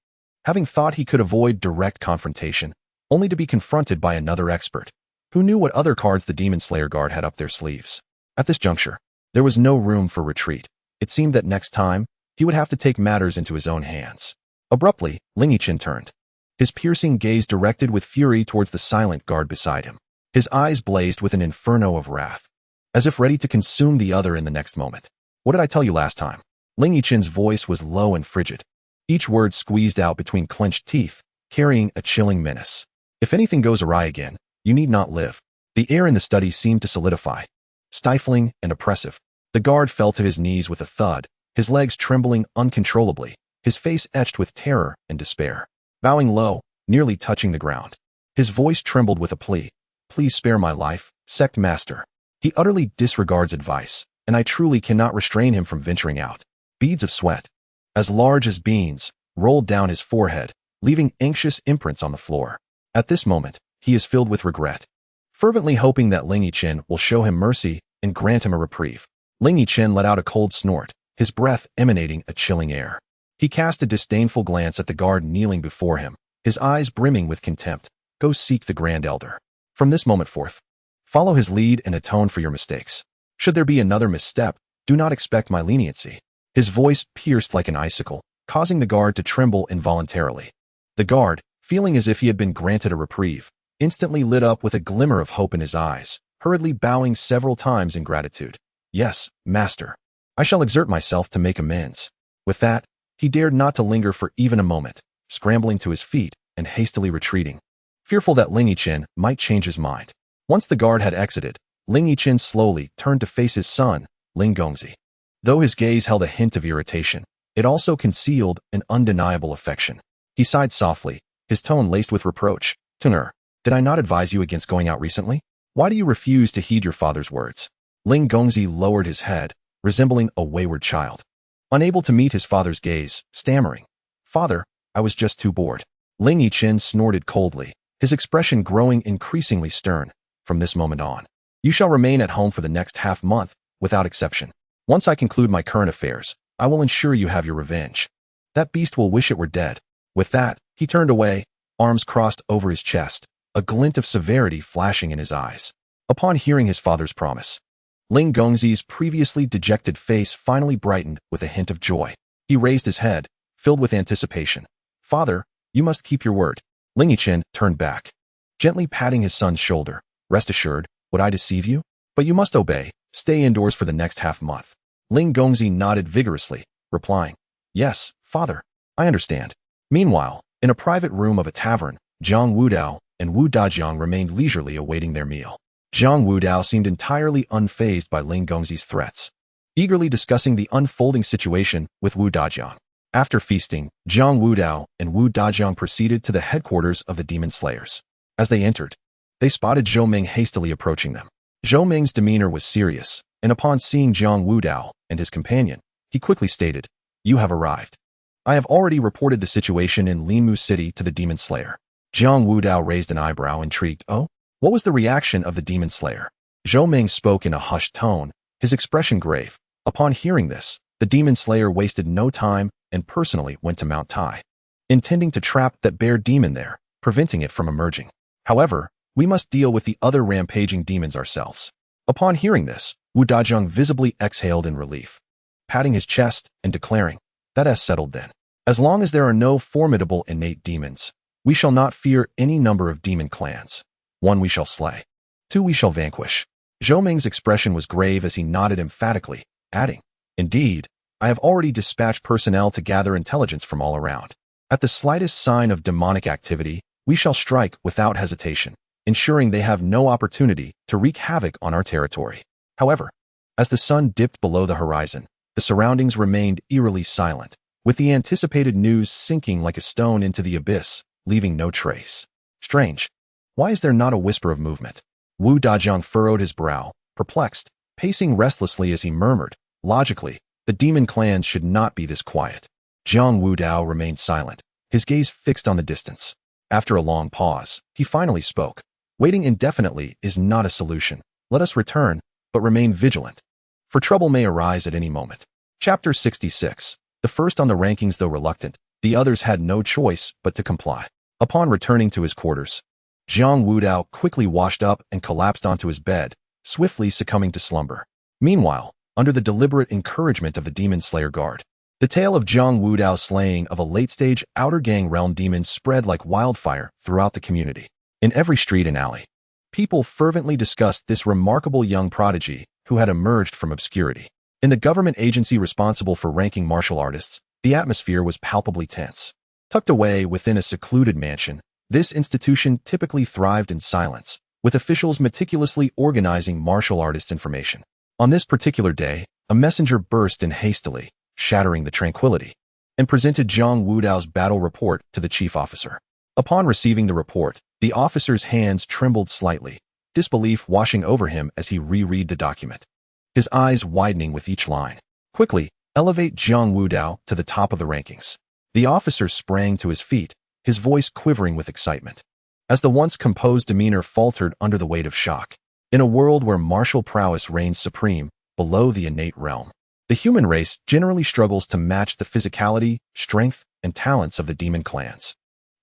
having thought he could avoid direct confrontation, only to be confronted by another expert, who knew what other cards the Demon Slayer guard had up their sleeves. At this juncture, there was no room for retreat. It seemed that next time, he would have to take matters into his own hands. Abruptly, Ling Yichen turned, his piercing gaze directed with fury towards the silent guard beside him. His eyes blazed with an inferno of wrath, as if ready to consume the other in the next moment. What did I tell you last time? Ling Yichen's voice was low and frigid, each word squeezed out between clenched teeth, carrying a chilling menace. If anything goes awry again, you need not live. The air in the study seemed to solidify, stifling and oppressive. The guard fell to his knees with a thud, his legs trembling uncontrollably, his face etched with terror and despair. Bowing low, nearly touching the ground, his voice trembled with a plea. Please spare my life, sect master. He utterly disregards advice, and I truly cannot restrain him from venturing out. Beads of sweat, as large as beans, rolled down his forehead, leaving anxious imprints on the floor. At this moment, he is filled with regret, fervently hoping that Ling Yichen will show him mercy and grant him a reprieve. Ling Yichen let out a cold snort, his breath emanating a chilling air. He cast a disdainful glance at the guard kneeling before him, his eyes brimming with contempt. Go seek the Grand Elder. From this moment forth, follow his lead and atone for your mistakes. Should there be another misstep, do not expect my leniency. His voice pierced like an icicle, causing the guard to tremble involuntarily. The guard, feeling as if he had been granted a reprieve, instantly lit up with a glimmer of hope in his eyes, hurriedly bowing several times in gratitude. Yes, master. I shall exert myself to make amends. With that, he dared not to linger for even a moment, scrambling to his feet and hastily retreating, fearful that Ling Yichen might change his mind. Once the guard had exited, Ling Yichen slowly turned to face his son, Ling Gongzi. Though his gaze held a hint of irritation, it also concealed an undeniable affection. He sighed softly, his tone laced with reproach. Tuner, did I not advise you against going out recently? Why do you refuse to heed your father's words? Ling Gongzi lowered his head, resembling a wayward child, unable to meet his father's gaze, stammering. Father, I was just too bored. Ling Yichen snorted coldly, his expression growing increasingly stern. From this moment on, you shall remain at home for the next half-month, without exception. Once I conclude my current affairs, I will ensure you have your revenge. That beast will wish it were dead. With that, he turned away, arms crossed over his chest, a glint of severity flashing in his eyes. Upon hearing his father's promise, Ling Gongzi's previously dejected face finally brightened with a hint of joy. He raised his head, filled with anticipation. Father, you must keep your word. Ling Yichen turned back, gently patting his son's shoulder. Rest assured, would I deceive you? But you must obey. Stay indoors for the next half-month. Ling Gongzi nodded vigorously, replying, Yes, father, I understand. Meanwhile, in a private room of a tavern, Jiang Wudao and Wu Dajiang remained leisurely awaiting their meal. Jiang Wudao seemed entirely unfazed by Ling Gongzi's threats. eagerly discussing the unfolding situation with Wu Dajiang. After feasting, Jiang Wudao and Wu Dajiang proceeded to the headquarters of the Demon Slayers. As they entered, they spotted Zhou Ming hastily approaching them. Zhou Ming's demeanor was serious, and upon seeing Jiang Wudao and his companion, he quickly stated, "You have arrived. I have already reported the situation in Linmu City to the Demon Slayer." Jiang Wudao raised an eyebrow, intrigued. "Oh? What was the reaction of the Demon Slayer?" Zhou Ming spoke in a hushed tone, his expression grave. Upon hearing this, the Demon Slayer wasted no time and personally went to Mount Tai, intending to trap that bear demon there, preventing it from emerging. "However, we must deal with the other rampaging demons ourselves." Upon hearing this, Wu Dajiang visibly exhaled in relief, patting his chest and declaring, "That has settled then. As long as there are no formidable innate demons, we shall not fear any number of demon clans. 1 we shall slay. 2 we shall vanquish." Zhou Ming's expression was grave as he nodded emphatically, adding, "Indeed, I have already dispatched personnel to gather intelligence from all around. At the slightest sign of demonic activity, we shall strike without hesitation, ensuring they have no opportunity to wreak havoc on our territory." However, as the sun dipped below the horizon, the surroundings remained eerily silent, with the anticipated news sinking like a stone into the abyss, leaving no trace. "Strange. Why is there not a whisper of movement?" Wu Dajiang furrowed his brow, perplexed, pacing restlessly as he murmured, "Logically, the demon clans should not be this quiet." Jiang Wudao remained silent, his gaze fixed on the distance. After a long pause, he finally spoke. "Waiting indefinitely is not a solution. Let us return, but remain vigilant, for trouble may arise at any moment." Chapter 66. The first on the rankings, though reluctant, the others had no choice but to comply. Upon returning to his quarters, Jiang Wudao quickly washed up and collapsed onto his bed, swiftly succumbing to slumber. Meanwhile, under the deliberate encouragement of the Demon Slayer Guard, the tale of Jiang Wudao's slaying of a late-stage outer gang realm demon spread like wildfire throughout the community. In every street and alley, people fervently discussed this remarkable young prodigy who had emerged from obscurity. In the government agency responsible for ranking martial artists, the atmosphere was palpably tense. Tucked away within a secluded mansion, this institution typically thrived in silence, with officials meticulously organizing martial artist information. On this particular day, a messenger burst in hastily, shattering the tranquility, and presented Jiang Wudao's battle report to the chief officer. Upon receiving the report, the officer's hands trembled slightly, disbelief washing over him as he reread the document, his eyes widening with each line. "Quickly, elevate Jiang Wudao to the top of the rankings." The officer sprang to his feet, his voice quivering with excitement, as the once composed demeanor faltered under the weight of shock. In a world where martial prowess reigns supreme, below the innate realm, the human race generally struggles to match the physicality, strength, and talents of the demon clans.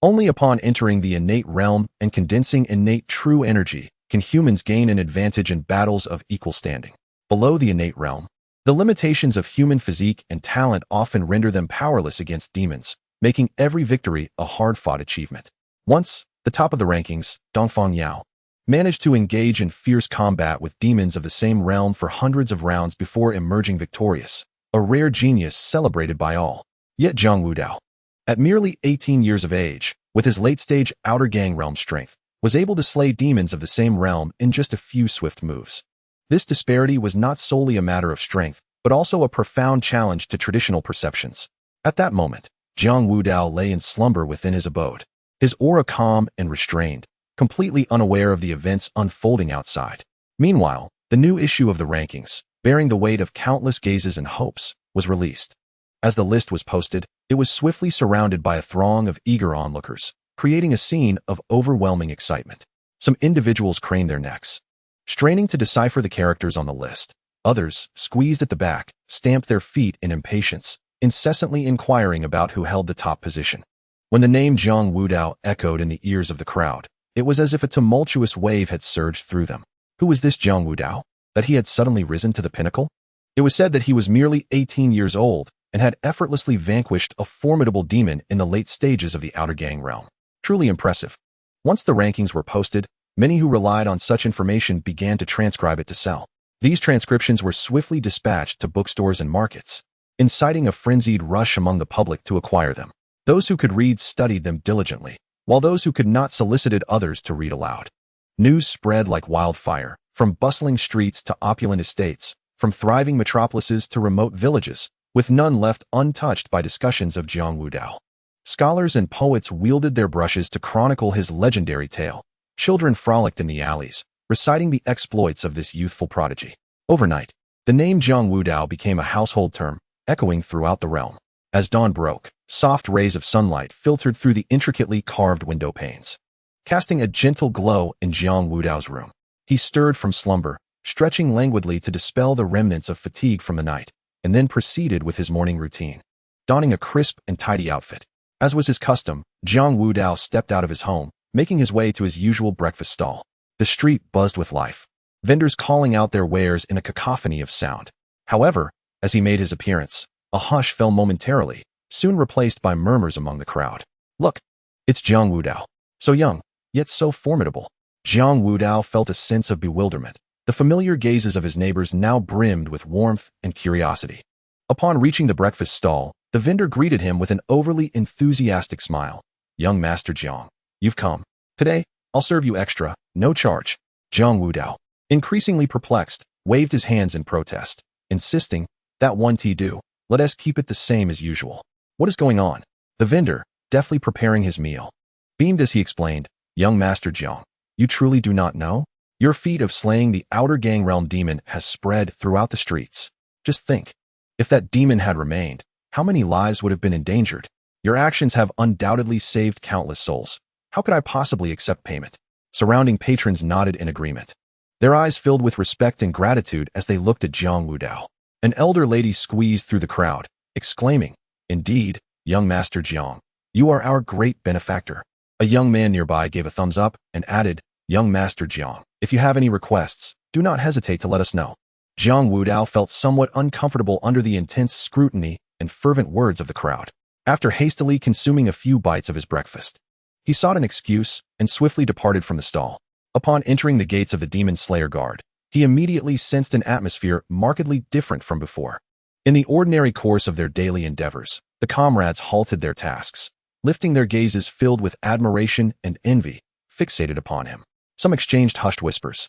Only upon entering the innate realm and condensing innate true energy can humans gain an advantage in battles of equal standing. Below the innate realm, the limitations of human physique and talent often render them powerless against demons, making every victory a hard-fought achievement. Once, the top of the rankings, Dongfang Yao, managed to engage in fierce combat with demons of the same realm for hundreds of rounds before emerging victorious, a rare genius celebrated by all. Yet Jiang Wudao, at merely 18 years of age, with his late-stage outer gang realm strength, was able to slay demons of the same realm in just a few swift moves. This disparity was not solely a matter of strength, but also a profound challenge to traditional perceptions. At that moment, Jiang Wudao lay in slumber within his abode, his aura calm and restrained, completely unaware of the events unfolding outside. Meanwhile, the new issue of the rankings, bearing the weight of countless gazes and hopes, was released. As the list was posted, it was swiftly surrounded by a throng of eager onlookers, creating a scene of overwhelming excitement. Some individuals craned their necks, straining to decipher the characters on the list. Others, squeezed at the back, stamped their feet in impatience, incessantly inquiring about who held the top position. When the name Jiang Wudao echoed in the ears of the crowd, it was as if a tumultuous wave had surged through them. Who was this Jiang Wudao, that he had suddenly risen to the pinnacle? It was said that he was merely 18 years old and had effortlessly vanquished a formidable demon in the late stages of the outer gang realm. Truly impressive. Once the rankings were posted, many who relied on such information began to transcribe it to sell. These transcriptions were swiftly dispatched to bookstores and markets, inciting a frenzied rush among the public to acquire them. Those who could read studied them diligently, while those who could not solicited others to read aloud. News spread like wildfire, from bustling streets to opulent estates, from thriving metropolises to remote villages, with none left untouched by discussions of Jiang Wudao. Scholars and poets wielded their brushes to chronicle his legendary tale. Children frolicked in the alleys, reciting the exploits of this youthful prodigy. Overnight, the name Jiang Wudao became a household term, echoing throughout the realm. As dawn broke, soft rays of sunlight filtered through the intricately carved window panes, casting a gentle glow in Jiang Wudao's room. He stirred from slumber, stretching languidly to dispel the remnants of fatigue from the night, and then proceeded with his morning routine. Donning a crisp and tidy outfit, as was his custom, Jiang Wudao stepped out of his home, making his way to his usual breakfast stall. The street buzzed with life, vendors calling out their wares in a cacophony of sound. However, as he made his appearance, a hush fell momentarily, soon replaced by murmurs among the crowd. "Look, it's Jiang Wudao. So young, yet so formidable." Jiang Wudao felt a sense of bewilderment. The familiar gazes of his neighbors now brimmed with warmth and curiosity. Upon reaching the breakfast stall, the vendor greeted him with an overly enthusiastic smile. "Young Master Jiang, you've come. Today, I'll serve you extra, no charge." Jiang Wudao, increasingly perplexed, waved his hands in protest, insisting, "That one tea do, let us keep it the same as usual." "What is going on?" The vendor, deftly preparing his meal, beamed as he explained, "Young Master Jiang, you truly do not know? Your feat of slaying the outer gang realm demon has spread throughout the streets. Just think, if that demon had remained, how many lives would have been endangered? Your actions have undoubtedly saved countless souls. How could I possibly accept payment?" Surrounding patrons nodded in agreement, their eyes filled with respect and gratitude as they looked at Jiang Wudao. An elder lady squeezed through the crowd, exclaiming, "Indeed, young Master Jiang, you are our great benefactor." A young man nearby gave a thumbs up and added, "Young Master Jiang, if you have any requests, do not hesitate to let us know." Jiang Wudao felt somewhat uncomfortable under the intense scrutiny and fervent words of the crowd. After hastily consuming a few bites of his breakfast, he sought an excuse and swiftly departed from the stall. Upon entering the gates of the Demon Slayer Guard, he immediately sensed an atmosphere markedly different from before. In the ordinary course of their daily endeavors, the comrades halted their tasks, lifting their gazes filled with admiration and envy, fixated upon him. Some exchanged hushed whispers,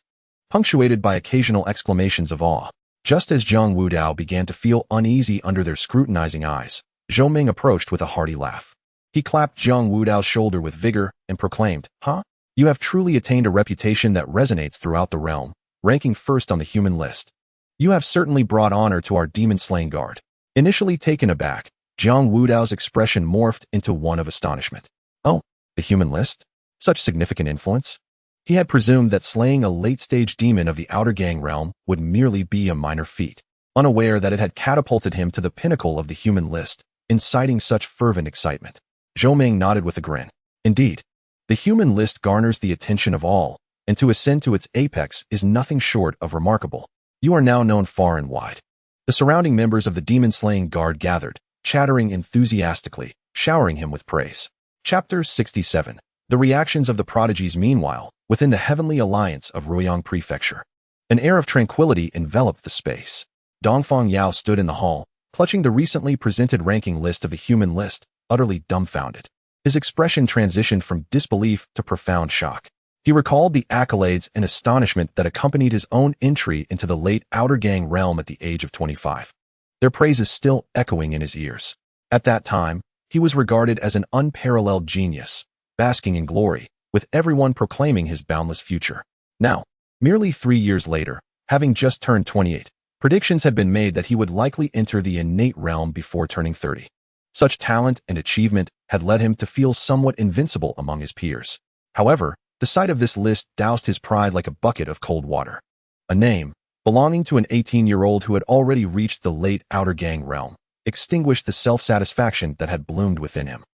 punctuated by occasional exclamations of awe. Just as Jiang Wudao began to feel uneasy under their scrutinizing eyes, Zhou Ming approached with a hearty laugh. He clapped Jiang Wudao's shoulder with vigor and proclaimed, "Huh? You have truly attained a reputation that resonates throughout the realm, ranking first on the human list. You have certainly brought honor to our demon-slaying guard." Initially taken aback, Jiang Wudao's expression morphed into one of astonishment. "Oh, the human list? Such significant influence?" He had presumed that slaying a late-stage demon of the outer gang realm would merely be a minor feat, unaware that it had catapulted him to the pinnacle of the human list, inciting such fervent excitement. Zhou Ming nodded with a grin. "Indeed, the human list garners the attention of all, and to ascend to its apex is nothing short of remarkable. You are now known far and wide." The surrounding members of the demon-slaying guard gathered, chattering enthusiastically, showering him with praise. Chapter 67. The reactions of the prodigies. Meanwhile, within the heavenly alliance of Ruiyang Prefecture, an air of tranquility enveloped the space. Dongfang Yao stood in the hall, clutching the recently presented ranking list of the human list, utterly dumbfounded. His expression transitioned from disbelief to profound shock. He recalled the accolades and astonishment that accompanied his own entry into the late outer gang realm at the age of 25. Their praises still echoing in his ears. At that time, he was regarded as an unparalleled genius, basking in glory, with everyone proclaiming his boundless future. Now, merely 3 years later, having just turned 28, predictions had been made that he would likely enter the innate realm before turning 30. Such talent and achievement had led him to feel somewhat invincible among his peers. However, the sight of this list doused his pride like a bucket of cold water. A name, belonging to an 18-year-old who had already reached the late outer gang realm, extinguished the self-satisfaction that had bloomed within him.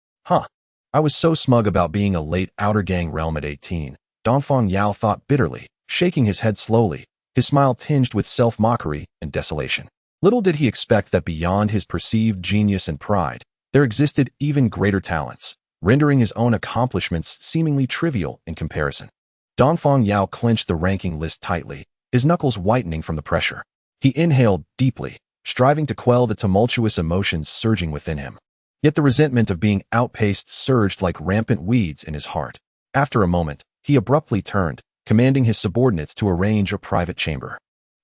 I was so smug about being a late outer gang realm at 18, Dongfang Yao thought bitterly, shaking his head slowly, his smile tinged with self-mockery and desolation. Little did he expect that beyond his perceived genius and pride, there existed even greater talents, rendering his own accomplishments seemingly trivial in comparison. Dongfang Yao clenched the ranking list tightly, his knuckles whitening from the pressure. He inhaled deeply, striving to quell the tumultuous emotions surging within him. Yet the resentment of being outpaced surged like rampant weeds in his heart. After a moment, he abruptly turned, commanding his subordinates to arrange a private chamber.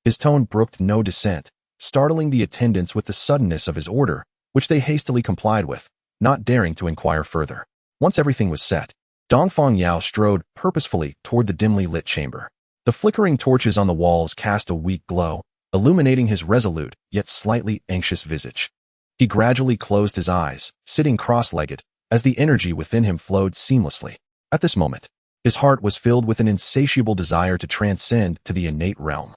His tone brooked no dissent, startling the attendants with the suddenness of his order, which they hastily complied with, not daring to inquire further. Once everything was set, Dongfang Yao strode purposefully toward the dimly lit chamber. The flickering torches on the walls cast a weak glow, illuminating his resolute yet slightly anxious visage. He gradually closed his eyes, sitting cross-legged, as the energy within him flowed seamlessly. At this moment, his heart was filled with an insatiable desire to transcend to the innate realm.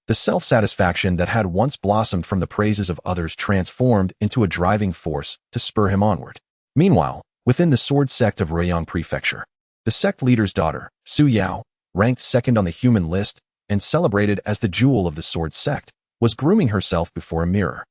The self-satisfaction that had once blossomed from the praises of others transformed into a driving force to spur him onward. Meanwhile, within the sword sect of Ruiyang Prefecture, the sect leader's daughter, Su Yao, ranked second on the human list and celebrated as the jewel of the sword sect, was grooming herself before a mirror,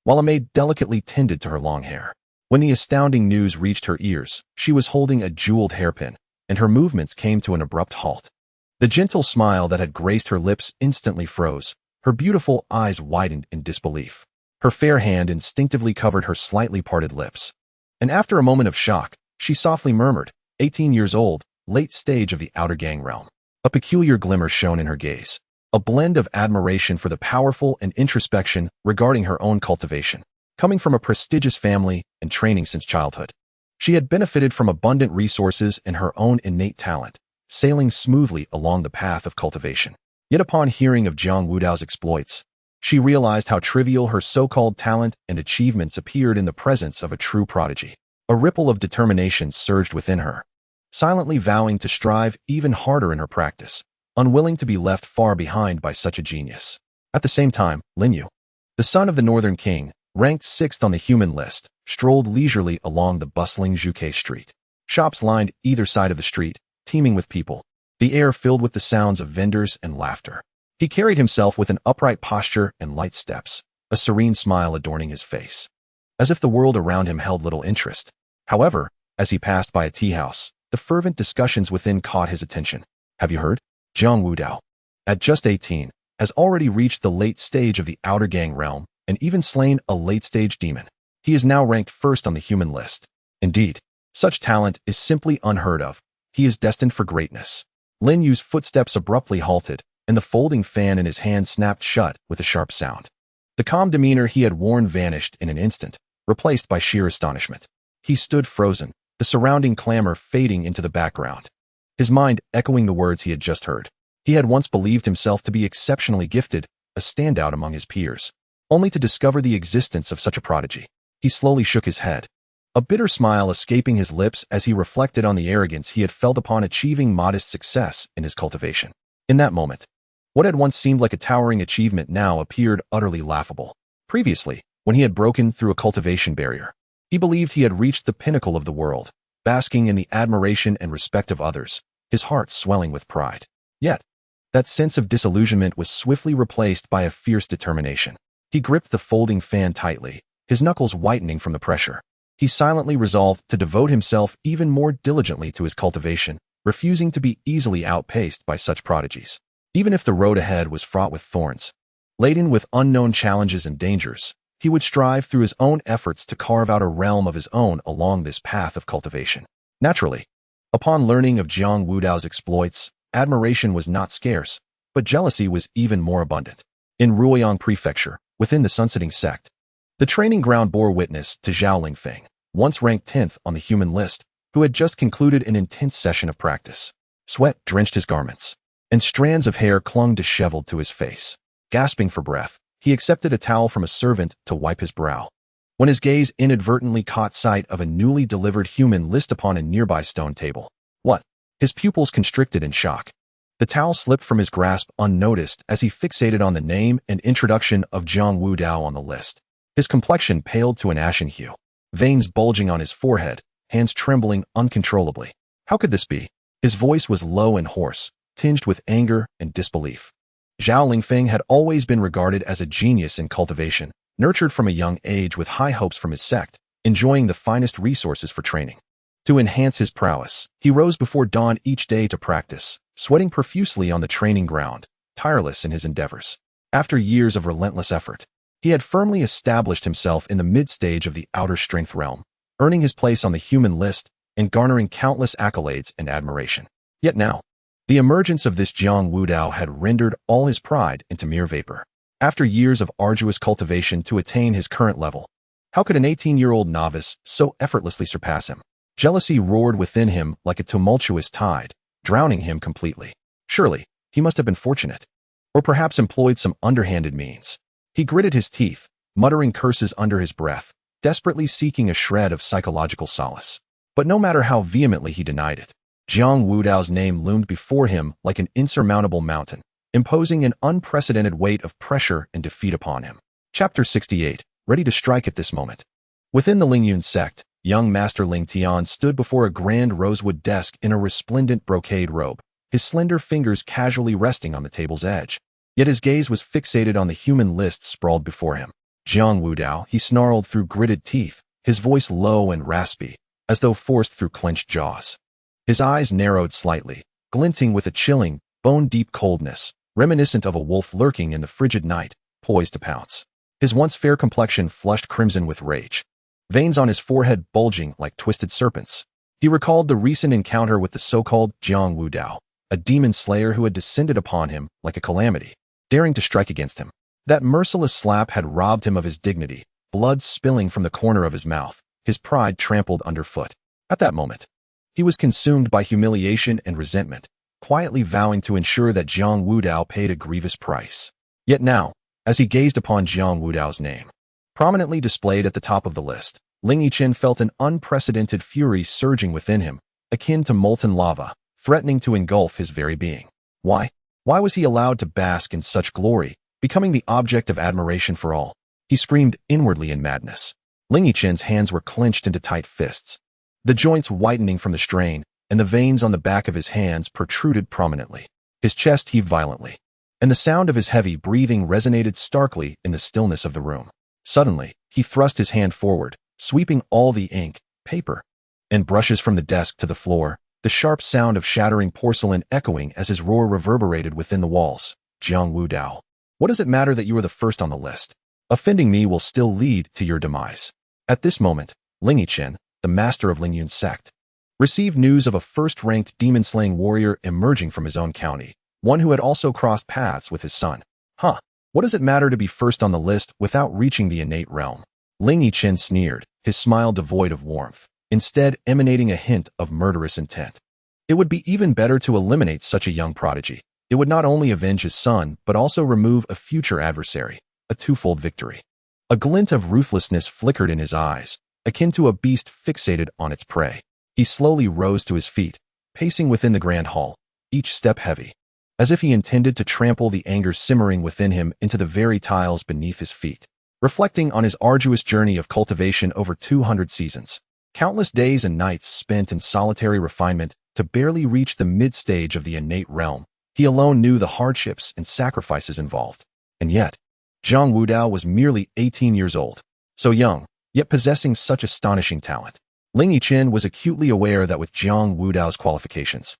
while a maid delicately tended to her long hair. When the astounding news reached her ears, she was holding a jeweled hairpin, and her movements came to an abrupt halt. The gentle smile that had graced her lips instantly froze, her beautiful eyes widened in disbelief. Her fair hand instinctively covered her slightly parted lips. And after a moment of shock, she softly murmured, 18 years old, late stage of the outer gang realm. A peculiar glimmer shone in her gaze, a blend of admiration for the powerful and introspection regarding her own cultivation. Coming from a prestigious family and training since childhood, she had benefited from abundant resources and her own innate talent, sailing smoothly along the path of cultivation. Yet upon hearing of Jiang Wudao's exploits, she realized how trivial her so-called talent and achievements appeared in the presence of a true prodigy. A ripple of determination surged within her, silently vowing to strive even harder in her practice, unwilling to be left far behind by such a genius. At the same time, Lin Yu, the son of the Northern King, ranked 6th on the human list, strolled leisurely along the bustling Zhuke Street. Shops lined either side of the street, teeming with people, the air filled with the sounds of vendors and laughter. He carried himself with an upright posture and light steps, a serene smile adorning his face, as if the world around him held little interest. However, as he passed by a tea house, the fervent discussions within caught his attention. Have you heard? Jiang Wudao, at just 18, has already reached the late stage of the outer gang realm and even slain a late-stage demon. He is now ranked 1st on the human list. Indeed, such talent is simply unheard of. He is destined for greatness. Lin Yu's footsteps abruptly halted, and the folding fan in his hand snapped shut with a sharp sound. The calm demeanor he had worn vanished in an instant, replaced by sheer astonishment. He stood frozen, the surrounding clamor fading into the background, his mind echoing the words he had just heard. He had once believed himself to be exceptionally gifted, a standout among his peers, only to discover the existence of such a prodigy. He slowly shook his head, a bitter smile escaping his lips as he reflected on the arrogance he had felt upon achieving modest success in his cultivation. In that moment, what had once seemed like a towering achievement now appeared utterly laughable. Previously, when he had broken through a cultivation barrier, he believed he had reached the pinnacle of the world, basking in the admiration and respect of others, his heart swelling with pride. Yet, that sense of disillusionment was swiftly replaced by a fierce determination. He gripped the folding fan tightly, his knuckles whitening from the pressure. He silently resolved to devote himself even more diligently to his cultivation, refusing to be easily outpaced by such prodigies. Even if the road ahead was fraught with thorns, laden with unknown challenges and dangers, he would strive through his own efforts to carve out a realm of his own along this path of cultivation. Naturally, upon learning of Jiang Wudao's exploits, admiration was not scarce, but jealousy was even more abundant. In Ruiyang Prefecture, within the sunsetting sect, the training ground bore witness to Zhao Lingfeng, once ranked 10th on the human list, who had just concluded an intense session of practice. Sweat drenched his garments, and strands of hair clung disheveled to his face. Gasping for breath, he accepted a towel from a servant to wipe his brow, when his gaze inadvertently caught sight of a newly delivered human list upon a nearby stone table. What? His pupils constricted in shock. The towel slipped from his grasp unnoticed as he fixated on the name and introduction of Jiang Wudao on the list. His complexion paled to an ashen hue, veins bulging on his forehead, hands trembling uncontrollably. How could this be? His voice was low and hoarse, tinged with anger and disbelief. Zhao Lingfeng had always been regarded as a genius in cultivation, nurtured from a young age with high hopes from his sect, enjoying the finest resources for training. To enhance his prowess, he rose before dawn each day to practice, sweating profusely on the training ground, tireless in his endeavors. After years of relentless effort, he had firmly established himself in the mid-stage of the outer strength realm, earning his place on the human list and garnering countless accolades and admiration. Yet now, The emergence of this Jiang Wudao had rendered all his pride into mere vapor. After years of arduous cultivation to attain his current level, how could an 18-year-old novice so effortlessly surpass him? Jealousy roared within him like a tumultuous tide, drowning him completely. Surely, he must have been fortunate. Or perhaps employed some underhanded means. He gritted his teeth, muttering curses under his breath, desperately seeking a shred of psychological solace. But no matter how vehemently he denied it, Jiang Wudao's name loomed before him like an insurmountable mountain, imposing an unprecedented weight of pressure and defeat upon him. Chapter 68, ready to strike at this moment. Within the Lingyun sect, young Master Ling Tian stood before a grand rosewood desk in a resplendent brocade robe, his slender fingers casually resting on the table's edge. Yet his gaze was fixated on the human list sprawled before him. Jiang Wudao, he snarled through gritted teeth, his voice low and raspy, as though forced through clenched jaws. His eyes narrowed slightly, glinting with a chilling, bone-deep coldness, reminiscent of a wolf lurking in the frigid night, poised to pounce. His once fair complexion flushed crimson with rage, veins on his forehead bulging like twisted serpents. He recalled the recent encounter with the so-called Jiang Wudao, a demon slayer who had descended upon him like a calamity, daring to strike against him. That merciless slap had robbed him of his dignity, blood spilling from the corner of his mouth, his pride trampled underfoot. At that moment, he was consumed by humiliation and resentment, quietly vowing to ensure that Jiang Wudao paid a grievous price. Yet now, as he gazed upon Jiang Wudao's name, prominently displayed at the top of the list, Ling Yichen felt an unprecedented fury surging within him, akin to molten lava, threatening to engulf his very being. Why? Why was he allowed to bask in such glory, becoming the object of admiration for all? He screamed inwardly in madness. Ling Yichen's hands were clenched into tight fists, the joints whitening from the strain, and the veins on the back of his hands protruded prominently. His chest heaved violently, and the sound of his heavy breathing resonated starkly in the stillness of the room. Suddenly, he thrust his hand forward, sweeping all the ink, paper, and brushes from the desk to the floor, the sharp sound of shattering porcelain echoing as his roar reverberated within the walls. Jiang Wudao, what does it matter that you are the first on the list? Offending me will still lead to your demise. At this moment, Ling Yichen, the master of Lingyun's sect, received news of a first-ranked demon-slaying warrior emerging from his own county, one who had also crossed paths with his son. What does it matter to be first on the list without reaching the innate realm? Ling Yichen sneered, his smile devoid of warmth, instead emanating a hint of murderous intent. It would be even better to eliminate such a young prodigy. It would not only avenge his son, but also remove a future adversary, a twofold victory. A glint of ruthlessness flickered in his eyes, akin to a beast fixated on its prey. He slowly rose to his feet, pacing within the grand hall, each step heavy, as if he intended to trample the anger simmering within him into the very tiles beneath his feet. Reflecting on his arduous journey of cultivation over 200 seasons, countless days and nights spent in solitary refinement to barely reach the mid-stage of the innate realm, he alone knew the hardships and sacrifices involved. And yet, Jiang Wudao was merely 18 years old, so young, yet possessing such astonishing talent. Ling Yichen was acutely aware that with Jiang Wudao's qualifications,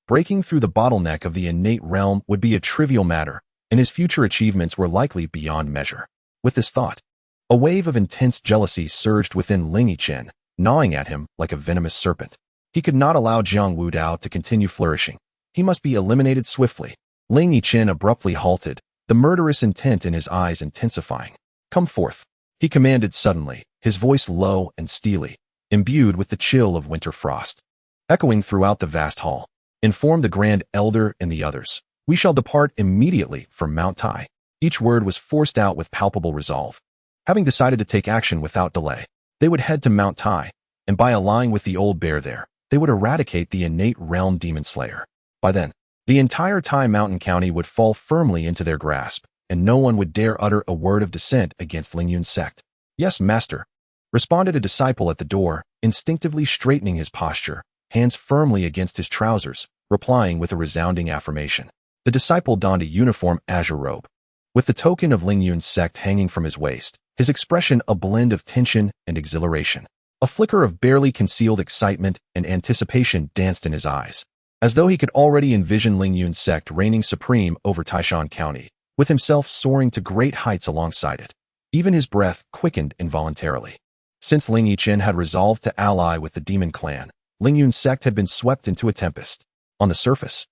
breaking through the bottleneck of the innate realm would be a trivial matter, and his future achievements were likely beyond measure. With this thought, a wave of intense jealousy surged within Ling Yichen, gnawing at him like a venomous serpent. He could not allow Jiang Wudao to continue flourishing. He must be eliminated swiftly. Ling Yichen abruptly halted, the murderous intent in his eyes intensifying. "Come forth," he commanded suddenly, his voice low and steely, imbued with the chill of winter frost. Echoing throughout the vast hall, "Inform the Grand Elder and the others. We shall depart immediately for Mount Tai." Each word was forced out with palpable resolve. Having decided to take action without delay, they would head to Mount Tai, and by allying with the old bear there, they would eradicate the innate realm demon slayer. By then, the entire Tai Mountain County would fall firmly into their grasp, and no one would dare utter a word of dissent against Lingyun's sect. "Yes, master," responded a disciple at the door, instinctively straightening his posture, hands firmly against his trousers, replying with a resounding affirmation. The disciple donned a uniform azure robe, with the token of Lingyun's sect hanging from his waist, his expression a blend of tension and exhilaration. A flicker of barely concealed excitement and anticipation danced in his eyes, as though he could already envision Lingyun's sect reigning supreme over Taishan County, with himself soaring to great heights alongside it. Even his breath quickened involuntarily. Since Ling Yichen had resolved to ally with the demon clan, Lingyun's sect had been swept into a tempest. On the surface,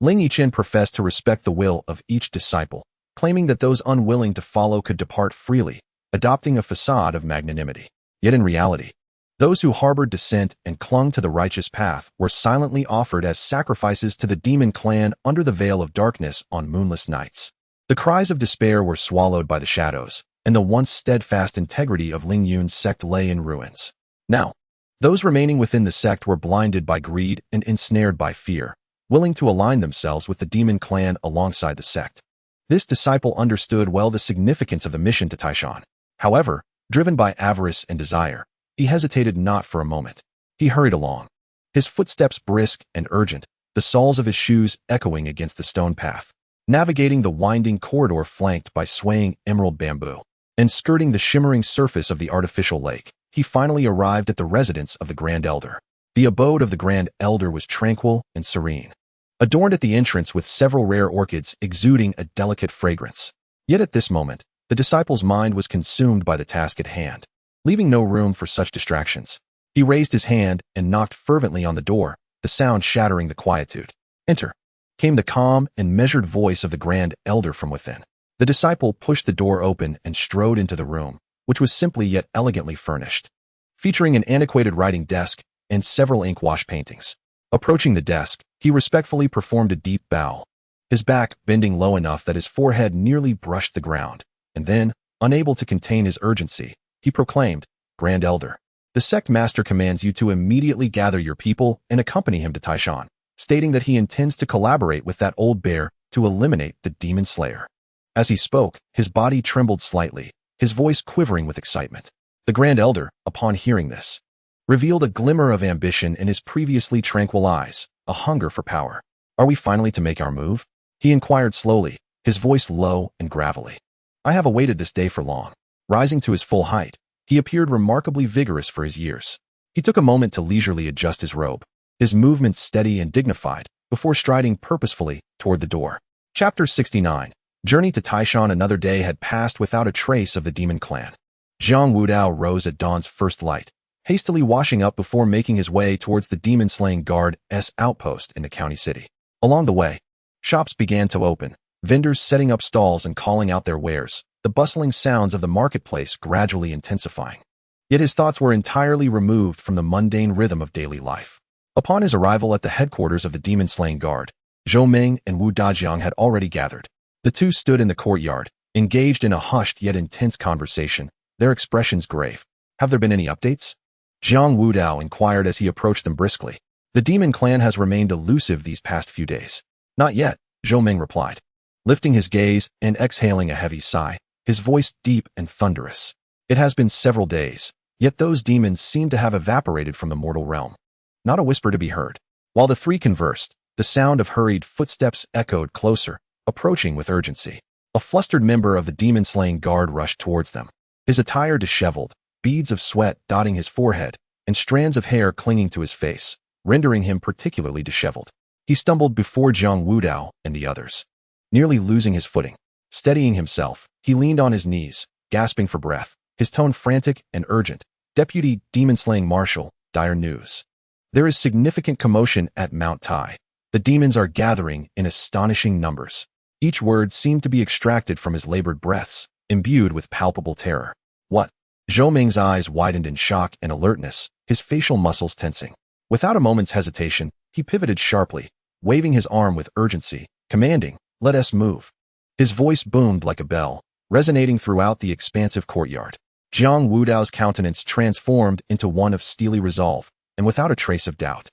Ling Yichen professed to respect the will of each disciple, claiming that those unwilling to follow could depart freely, adopting a facade of magnanimity. Yet in reality, those who harbored dissent and clung to the righteous path were silently offered as sacrifices to the demon clan under the veil of darkness on moonless nights. The cries of despair were swallowed by the shadows, and the once steadfast integrity of Ling Yun's sect lay in ruins. Now, those remaining within the sect were blinded by greed and ensnared by fear, willing to align themselves with the demon clan alongside the sect. This disciple understood well the significance of the mission to Taishan. However, driven by avarice and desire, he hesitated not for a moment. He hurried along, his footsteps brisk and urgent, the soles of his shoes echoing against the stone path, navigating the winding corridor flanked by swaying emerald bamboo, and skirting the shimmering surface of the artificial lake. He finally arrived at the residence of the Grand Elder. The abode of the Grand Elder was tranquil and serene, adorned at the entrance with several rare orchids exuding a delicate fragrance. Yet at this moment, the disciple's mind was consumed by the task at hand, leaving no room for such distractions. He raised his hand and knocked fervently on the door, the sound shattering the quietude. "Enter," came the calm and measured voice of the Grand Elder from within. The disciple pushed the door open and strode into the room, which was simply yet elegantly furnished, featuring an antiquated writing desk and several ink-wash paintings. Approaching the desk, he respectfully performed a deep bow, his back bending low enough that his forehead nearly brushed the ground, and then, unable to contain his urgency, he proclaimed, "Grand Elder, the sect master commands you to immediately gather your people and accompany him to Taishan," stating that he intends to collaborate with that old bear to eliminate the demon slayer. As he spoke, his body trembled slightly, his voice quivering with excitement. The Grand Elder, upon hearing this, revealed a glimmer of ambition in his previously tranquil eyes, a hunger for power. "Are we finally to make our move?" he inquired slowly, his voice low and gravelly. "I have awaited this day for long." Rising to his full height, he appeared remarkably vigorous for his years. He took a moment to leisurely adjust his robe, his movements steady and dignified, before striding purposefully toward the door. Chapter 69. Journey to Taishan. Another day had passed without a trace of the demon clan. Jiang Wudao rose at dawn's first light, hastily washing up before making his way towards the demon-slaying guard's outpost in the county city. Along the way, shops began to open, vendors setting up stalls and calling out their wares, the bustling sounds of the marketplace gradually intensifying. Yet his thoughts were entirely removed from the mundane rhythm of daily life. Upon his arrival at the headquarters of the demon-slaying guard, Zhou Ming and Wu Dajiang had already gathered. The two stood in the courtyard, engaged in a hushed yet intense conversation, their expressions grave. "Have there been any updates?" Jiang Wudao inquired as he approached them briskly. "The demon clan has remained elusive these past few days." "Not yet," Zhou Ming replied, lifting his gaze and exhaling a heavy sigh, his voice deep and thunderous. "It has been several days, yet those demons seem to have evaporated from the mortal realm." Not a whisper to be heard. While the three conversed, the sound of hurried footsteps echoed closer, approaching with urgency. A flustered member of the demon-slaying guard rushed towards them, his attire disheveled, beads of sweat dotting his forehead, and strands of hair clinging to his face, rendering him particularly disheveled. He stumbled before Jiang Wudao and the others, nearly losing his footing. Steadying himself, he leaned on his knees, gasping for breath, his tone frantic and urgent. "Deputy Demon-Slaying Marshal, dire news. There is significant commotion at Mount Tai. The demons are gathering in astonishing numbers." Each word seemed to be extracted from his labored breaths, imbued with palpable terror. "What?" Zhou Ming's eyes widened in shock and alertness, his facial muscles tensing. Without a moment's hesitation, he pivoted sharply, waving his arm with urgency, commanding, "Let us move." His voice boomed like a bell, resonating throughout the expansive courtyard. Jiang Wudao's countenance transformed into one of steely resolve, and without a trace of doubt,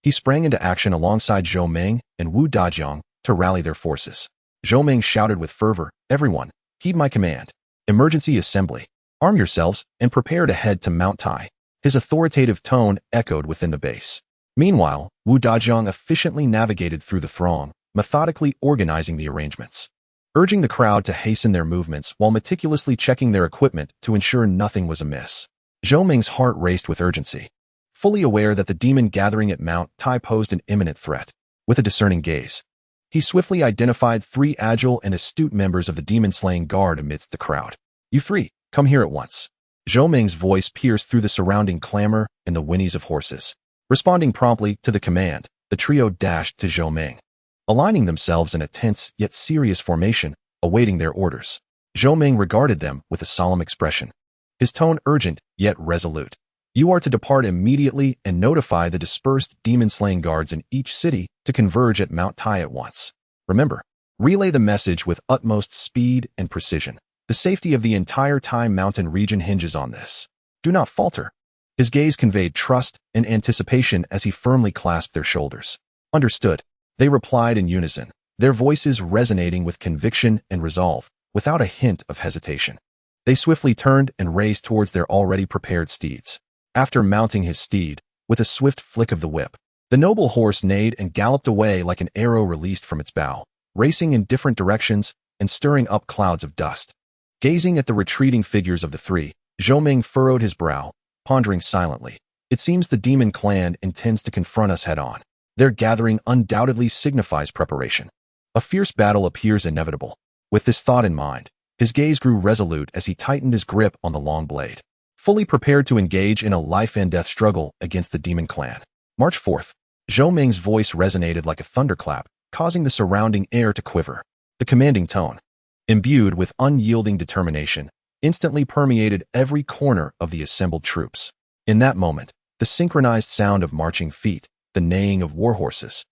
he sprang into action alongside Zhou Ming and Wu Dajiang to rally their forces. Zhou Ming shouted with fervor, "Everyone, heed my command. Emergency assembly. Arm yourselves and prepare to head to Mount Tai." His authoritative tone echoed within the base. Meanwhile, Wu Dajiang efficiently navigated through the throng, methodically organizing the arrangements, urging the crowd to hasten their movements while meticulously checking their equipment to ensure nothing was amiss. Zhou Ming's heart raced with urgency, fully aware that the demon gathering at Mount Tai posed an imminent threat. With a discerning gaze, he swiftly identified three agile and astute members of the demon-slaying guard amidst the crowd. "You three, come here at once." Zhou Ming's voice pierced through the surrounding clamor and the whinnies of horses. Responding promptly to the command, the trio dashed to Zhou Ming. aligning themselves in a tense yet serious formation, awaiting their orders. Zhou Ming regarded them with a solemn expression, his tone urgent yet resolute. You are to depart immediately and notify the dispersed demon-slaying guards in each city to converge at Mount Tai at once. Remember, relay the message with utmost speed and precision. The safety of the entire Tai Mountain region hinges on this. Do not falter. His gaze conveyed trust and anticipation as he firmly clasped their shoulders. Understood. They replied in unison, their voices resonating with conviction and resolve, without a hint of hesitation. They swiftly turned and raced towards their already prepared steeds. After mounting his steed, with a swift flick of the whip, the noble horse neighed and galloped away like an arrow released from its bow, racing in different directions and stirring up clouds of dust. Gazing at the retreating figures of the three, Zhou Ming furrowed his brow, pondering silently. It seems the demon clan intends to confront us head-on. Their gathering undoubtedly signifies preparation. A fierce battle appears inevitable. With this thought in mind, his gaze grew resolute as he tightened his grip on the long blade, fully prepared to engage in a life-and-death struggle against the demon clan. March 4th. Zhou Ming's voice resonated like a thunderclap, causing the surrounding air to quiver. The commanding tone, imbued with unyielding determination, instantly permeated every corner of the assembled troops. In that moment, the synchronized sound of marching feet, the neighing of war horses,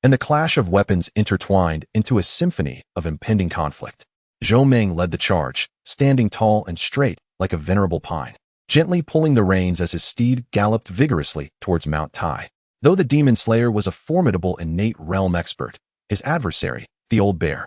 and the clash of weapons intertwined into a symphony of impending conflict. Zhou Ming led the charge, standing tall and straight like a venerable pine, gently pulling the reins as his steed galloped vigorously towards Mount Tai. Though the demon slayer was a formidable innate realm expert, his adversary, the old bear,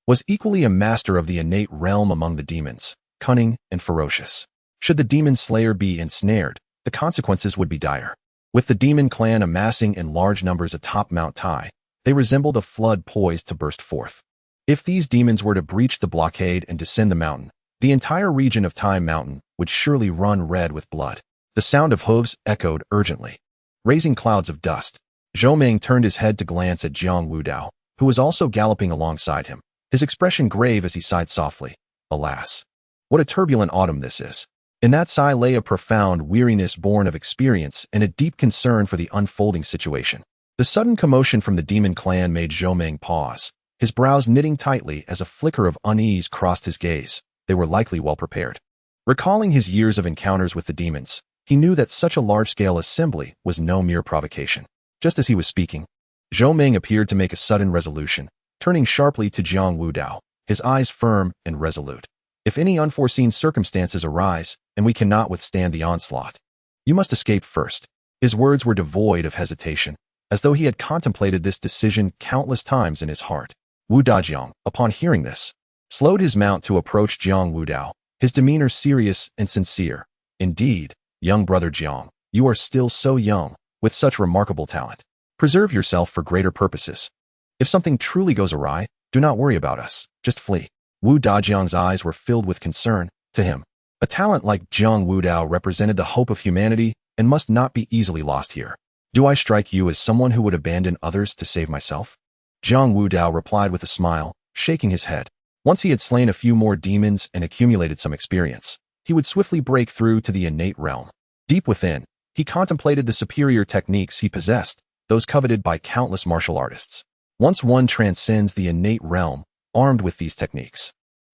was equally a master of the innate realm among the demons, cunning and ferocious. Should the demon slayer be ensnared, the consequences would be dire. With the demon clan amassing in large numbers atop Mount Tai, they resembled a flood poised to burst forth. If these demons were to breach the blockade and descend the mountain, the entire region of Tai Mountain would surely run red with blood. The sound of hooves echoed urgently, raising clouds of dust. Zhou Ming turned his head to glance at Jiang Wudao, who was also galloping alongside him, his expression grave as he sighed softly. Alas, what a turbulent autumn this is. In that sigh lay a profound weariness born of experience and a deep concern for the unfolding situation. The sudden commotion from the demon clan made Zhou Ming pause, his brows knitting tightly as a flicker of unease crossed his gaze. They were likely well prepared. Recalling his years of encounters with the demons, he knew that such a large-scale assembly was no mere provocation. Just as he was speaking, Zhou Ming appeared to make a sudden resolution, turning sharply to Jiang Wudao, his eyes firm and resolute. If any unforeseen circumstances arise, and we cannot withstand the onslaught, you must escape first. His words were devoid of hesitation, as though he had contemplated this decision countless times in his heart. Wu Dajiang, upon hearing this, slowed his mount to approach Jiang Wudao, his demeanor serious and sincere. Indeed, young brother Jiang, you are still so young, with such remarkable talent. Preserve yourself for greater purposes. If something truly goes awry, do not worry about us, just flee. Wu Dajiang's eyes were filled with concern. To him, a talent like Jiang Wudao represented the hope of humanity and must not be easily lost here. Do I strike you as someone who would abandon others to save myself? Jiang Wudao replied with a smile, shaking his head. Once he had slain a few more demons and accumulated some experience, he would swiftly break through to the innate realm. Deep within, he contemplated the superior techniques he possessed, those coveted by countless martial artists. Once one transcends the innate realm, armed with these techniques,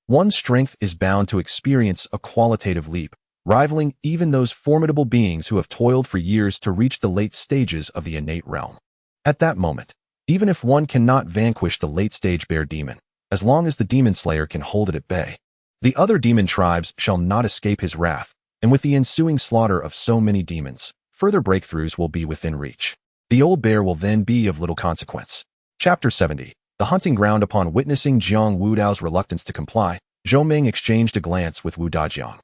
one's strength is bound to experience a qualitative leap, rivaling even those formidable beings who have toiled for years to reach the late stages of the innate realm. At that moment, even if one cannot vanquish the late-stage bear demon, as long as the demon slayer can hold it at bay, the other demon tribes shall not escape his wrath, and with the ensuing slaughter of so many demons, further breakthroughs will be within reach. The old bear will then be of little consequence. Chapter 70. The hunting ground. Upon witnessing Jiang Wudao's reluctance to comply, Zhou Ming exchanged a glance with Wu Dajiang,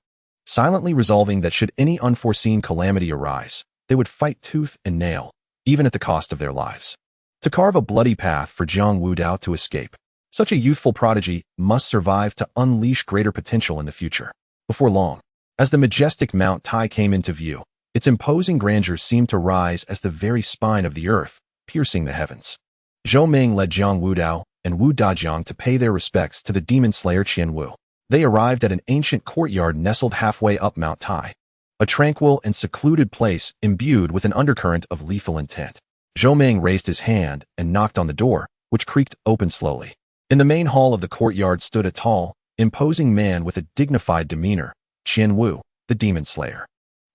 silently resolving that should any unforeseen calamity arise, they would fight tooth and nail, even at the cost of their lives, to carve a bloody path for Jiang Wudao to escape. Such a youthful prodigy must survive to unleash greater potential in the future. Before long, as the majestic Mount Tai came into view, its imposing grandeur seemed to rise as the very spine of the earth, piercing the heavens. Zhou Ming led Jiang Wudao and Wu Dajiang to pay their respects to the demon slayer Qian Wu. They arrived at an ancient courtyard nestled halfway up Mount Tai, a tranquil and secluded place imbued with an undercurrent of lethal intent. Zhou Ming raised his hand and knocked on the door, which creaked open slowly. In the main hall of the courtyard stood a tall, imposing man with a dignified demeanor, Jiang Wudao, the demon slayer.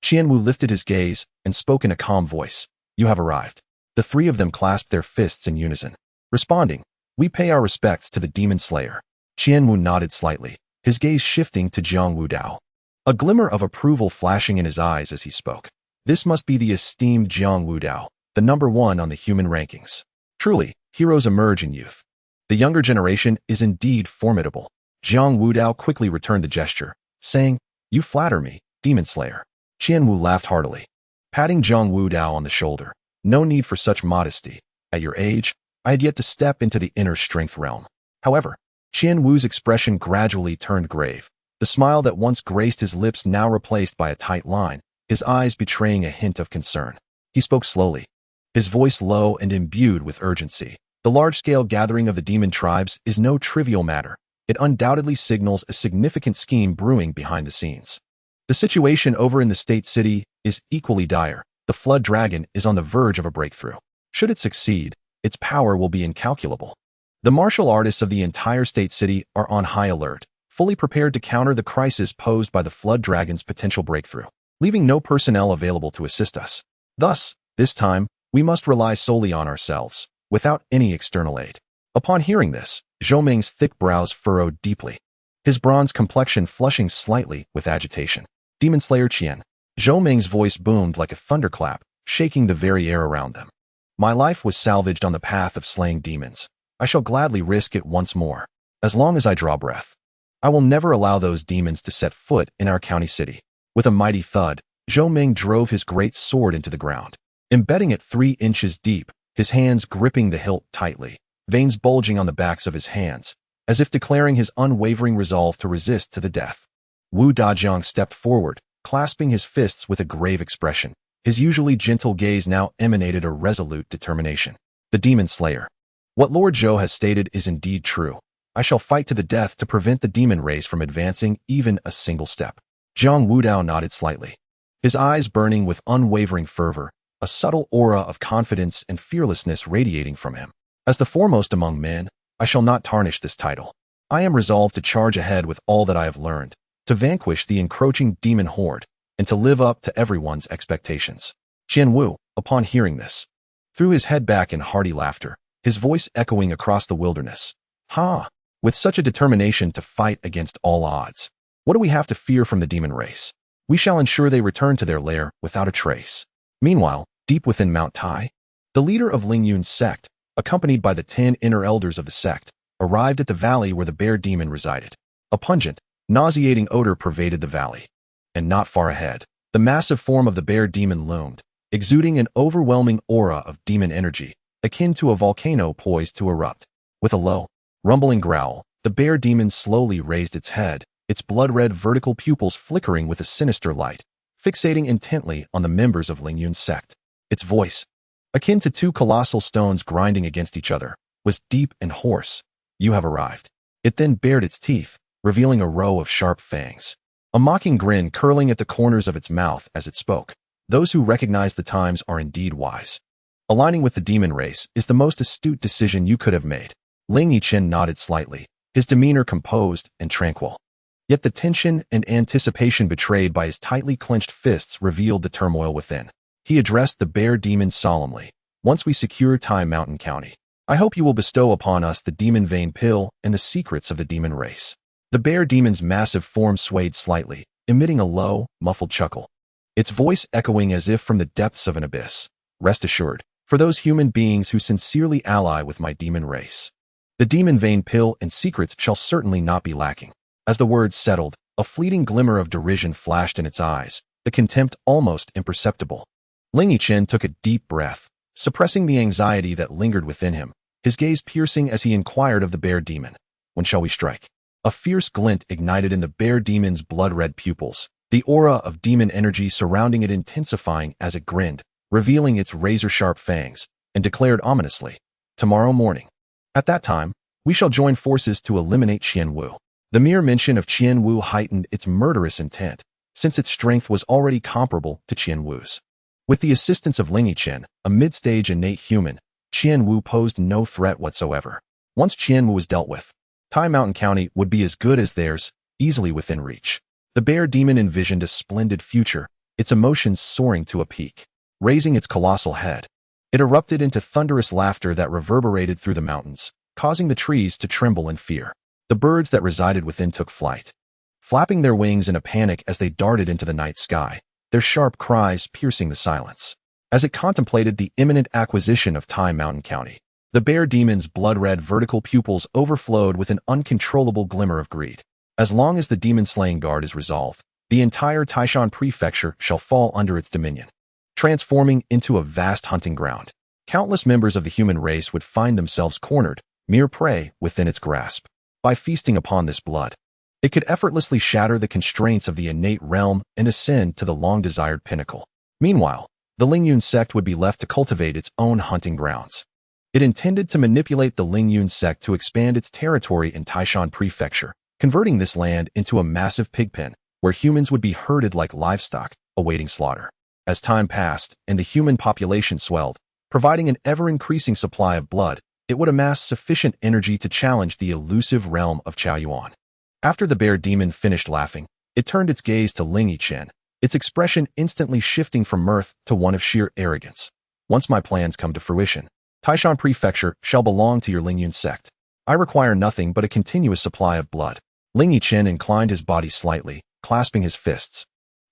Jiang Wudao lifted his gaze and spoke in a calm voice. You have arrived. The three of them clasped their fists in unison, responding, we pay our respects to the demon slayer. Jiang Wudao nodded slightly, his gaze shifting to Jiang Wudao. A glimmer of approval flashing in his eyes as he spoke. This must be the esteemed Jiang Wudao, the number one on the human rankings. Truly, heroes emerge in youth. The younger generation is indeed formidable. Jiang Wudao quickly returned the gesture, saying, you flatter me, demon slayer. Jiang Wudao laughed heartily, patting Jiang Wudao on the shoulder. No need for such modesty. At your age, I had yet to step into the inner strength realm. However, Jiang Wu's expression gradually turned grave. The smile that once graced his lips now replaced by a tight line, his eyes betraying a hint of concern. He spoke slowly, his voice low and imbued with urgency. The large-scale gathering of the demon tribes is no trivial matter. It undoubtedly signals a significant scheme brewing behind the scenes. The situation over in the state city is equally dire. The flood dragon is on the verge of a breakthrough. Should it succeed, its power will be incalculable. The martial artists of the entire state city are on high alert, fully prepared to counter the crisis posed by the flood dragon's potential breakthrough, leaving no personnel available to assist us. Thus, this time, we must rely solely on ourselves, without any external aid. Upon hearing this, Zhou Ming's thick brows furrowed deeply, his bronze complexion flushing slightly with agitation. Demon Slayer Qian. Zhou Ming's voice boomed like a thunderclap, shaking the very air around them. My life was salvaged on the path of slaying demons. I shall gladly risk it once more, as long as I draw breath. I will never allow those demons to set foot in our county city. With a mighty thud, Zhou Ming drove his great sword into the ground, embedding it 3 inches deep, his hands gripping the hilt tightly, veins bulging on the backs of his hands, as if declaring his unwavering resolve to resist to the death. Wu Dajiang stepped forward, clasping his fists with a grave expression. His usually gentle gaze now emanated a resolute determination. The demon slayer. What Lord Zhou has stated is indeed true. I shall fight to the death to prevent the demon race from advancing even a single step. Jiang Wudao nodded slightly, his eyes burning with unwavering fervor, a subtle aura of confidence and fearlessness radiating from him. As the foremost among men, I shall not tarnish this title. I am resolved to charge ahead with all that I have learned, to vanquish the encroaching demon horde, and to live up to everyone's expectations. Jiang Wu, upon hearing this, threw his head back in hearty laughter, his voice echoing across the wilderness. Ha! With such a determination to fight against all odds, what do we have to fear from the demon race? We shall ensure they return to their lair without a trace. Meanwhile, deep within Mount Tai, the leader of Lingyun's sect, accompanied by the 10 inner elders of the sect, arrived at the valley where the bear demon resided. A pungent, nauseating odor pervaded the valley. And not far ahead, the massive form of the bear demon loomed, exuding an overwhelming aura of demon energy, akin to a volcano poised to erupt. With a low, rumbling growl, the bear demon slowly raised its head, its blood-red vertical pupils flickering with a sinister light, fixating intently on the members of Lingyun's sect. Its voice, akin to 2 colossal stones grinding against each other, was deep and hoarse. You have arrived. It then bared its teeth, revealing a row of sharp fangs, a mocking grin curling at the corners of its mouth as it spoke. Those who recognize the times are indeed wise. Aligning with the demon race is the most astute decision you could have made. Ling Yichen nodded slightly, his demeanor composed and tranquil. Yet the tension and anticipation betrayed by his tightly clenched fists revealed the turmoil within. He addressed the bear demon solemnly. Once we secure Tai Mountain County, I hope you will bestow upon us the demon vein pill and the secrets of the demon race. The bear demon's massive form swayed slightly, emitting a low, muffled chuckle, its voice echoing as if from the depths of an abyss. Rest assured, for those human beings who sincerely ally with my demon race, the demon vein pill and secrets shall certainly not be lacking. As the words settled, a fleeting glimmer of derision flashed in its eyes, the contempt almost imperceptible. Ling Yichen took a deep breath, suppressing the anxiety that lingered within him, his gaze piercing as he inquired of the bear demon. When shall we strike? A fierce glint ignited in the bear demon's blood-red pupils, the aura of demon energy surrounding it intensifying as it grinned, revealing its razor-sharp fangs, and declared ominously, tomorrow morning. At that time, we shall join forces to eliminate Jiang Wu. The mere mention of Jiang Wu heightened its murderous intent, since its strength was already comparable to Jiang Wu's. With the assistance of Ling Yichen, a mid-stage innate human, Qianwu posed no threat whatsoever. Once Qianwu was dealt with, Tai Mountain County would be as good as theirs, easily within reach. The bear demon envisioned a splendid future, its emotions soaring to a peak. Raising its colossal head, it erupted into thunderous laughter that reverberated through the mountains, causing the trees to tremble in fear. The birds that resided within took flight, flapping their wings in a panic as they darted into the night sky, their sharp cries piercing the silence. As it contemplated the imminent acquisition of Tai Mountain County, the bear demon's blood-red vertical pupils overflowed with an uncontrollable glimmer of greed. As long as the demon-slaying guard is resolved, the entire Taishan prefecture shall fall under its dominion, transforming into a vast hunting ground. Countless members of the human race would find themselves cornered, mere prey within its grasp. By feasting upon this blood, it could effortlessly shatter the constraints of the innate realm and ascend to the long-desired pinnacle. Meanwhile, the Lingyun sect would be left to cultivate its own hunting grounds. It intended to manipulate the Lingyun sect to expand its territory in Taishan Prefecture, converting this land into a massive pigpen where humans would be herded like livestock, awaiting slaughter. As time passed and the human population swelled, providing an ever-increasing supply of blood, it would amass sufficient energy to challenge the elusive realm of Chaoyuan. After the bear demon finished laughing, it turned its gaze to Ling Yichen, its expression instantly shifting from mirth to one of sheer arrogance. Once my plans come to fruition, Taishan Prefecture shall belong to your Lingyun sect. I require nothing but a continuous supply of blood. Ling Yichen inclined his body slightly, clasping his fists,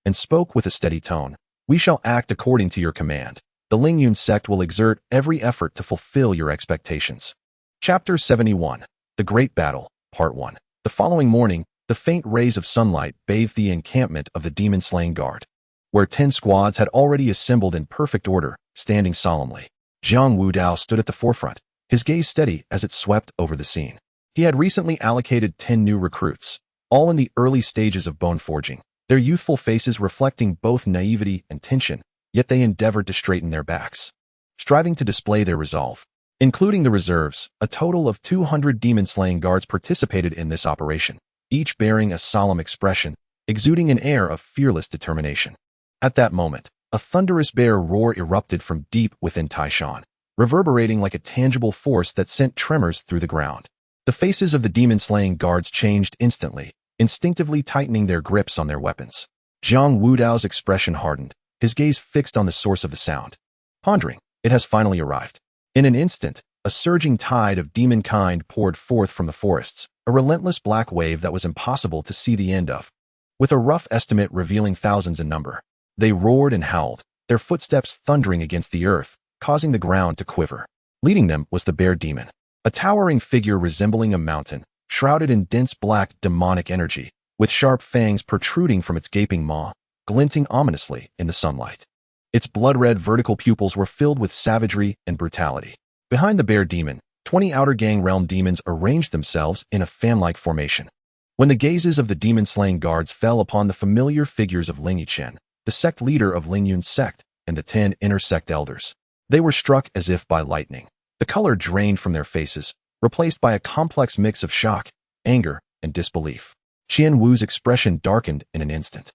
and spoke with a steady tone. We shall act according to your command. The Lingyun sect will exert every effort to fulfill your expectations. Chapter 71. The Great Battle, Part 1. The following morning, the faint rays of sunlight bathed the encampment of the demon-slaying guard, where 10 squads had already assembled in perfect order, standing solemnly. Jiang Wudao stood at the forefront, his gaze steady as it swept over the scene. He had recently allocated 10 new recruits, all in the early stages of bone forging, their youthful faces reflecting both naivety and tension, yet they endeavored to straighten their backs, striving to display their resolve. Including the reserves, a total of 200 demon-slaying guards participated in this operation, each bearing a solemn expression, exuding an air of fearless determination. At that moment, a thunderous bear roar erupted from deep within Taishan, reverberating like a tangible force that sent tremors through the ground. The faces of the demon-slaying guards changed instantly, instinctively tightening their grips on their weapons. Jiang Wudao's expression hardened, his gaze fixed on the source of the sound. Pondering, it has finally arrived. In an instant, a surging tide of demonkind poured forth from the forests, a relentless black wave that was impossible to see the end of. With a rough estimate revealing thousands in number, they roared and howled, their footsteps thundering against the earth, causing the ground to quiver. Leading them was the bear demon, a towering figure resembling a mountain, shrouded in dense black demonic energy, with sharp fangs protruding from its gaping maw, glinting ominously in the sunlight. Its blood-red vertical pupils were filled with savagery and brutality. Behind the bear demon, 20 outer gang realm demons arranged themselves in a fan-like formation. When the gazes of the demon-slaying guards fell upon the familiar figures of Ling Yichen, the sect leader of Lingyun's sect, and the 10 inner sect elders, they were struck as if by lightning. The color drained from their faces, replaced by a complex mix of shock, anger, and disbelief. Qian Wu's expression darkened in an instant.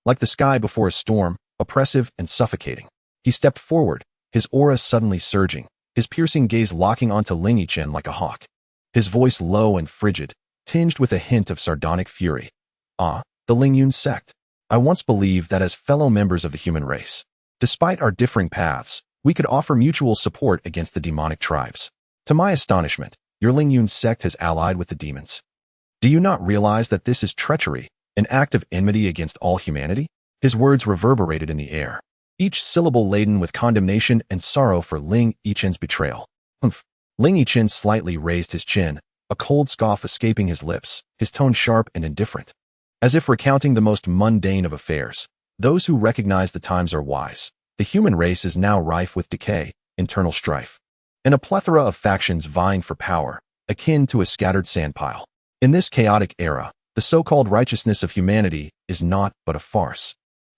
Like the sky before a storm, oppressive and suffocating, he stepped forward, his aura suddenly surging, his piercing gaze locking onto Ling Yichen like a hawk. His voice low and frigid, tinged with a hint of sardonic fury. Ah, the Lingyun sect. I once believed that as fellow members of the human race, despite our differing paths, we could offer mutual support against the demonic tribes. To my astonishment, your Lingyun sect has allied with the demons. Do you not realize that this is treachery, an act of enmity against all humanity? His words reverberated in the air, each syllable laden with condemnation and sorrow for Ling Yichen's betrayal. Humph. Ling Yichen slightly raised his chin, a cold scoff escaping his lips, his tone sharp and indifferent. As if recounting the most mundane of affairs, those who recognize the times are wise. The human race is now rife with decay, internal strife, and a plethora of factions vying for power, akin to a scattered sandpile. In this chaotic era, the so-called righteousness of humanity is naught but a farce.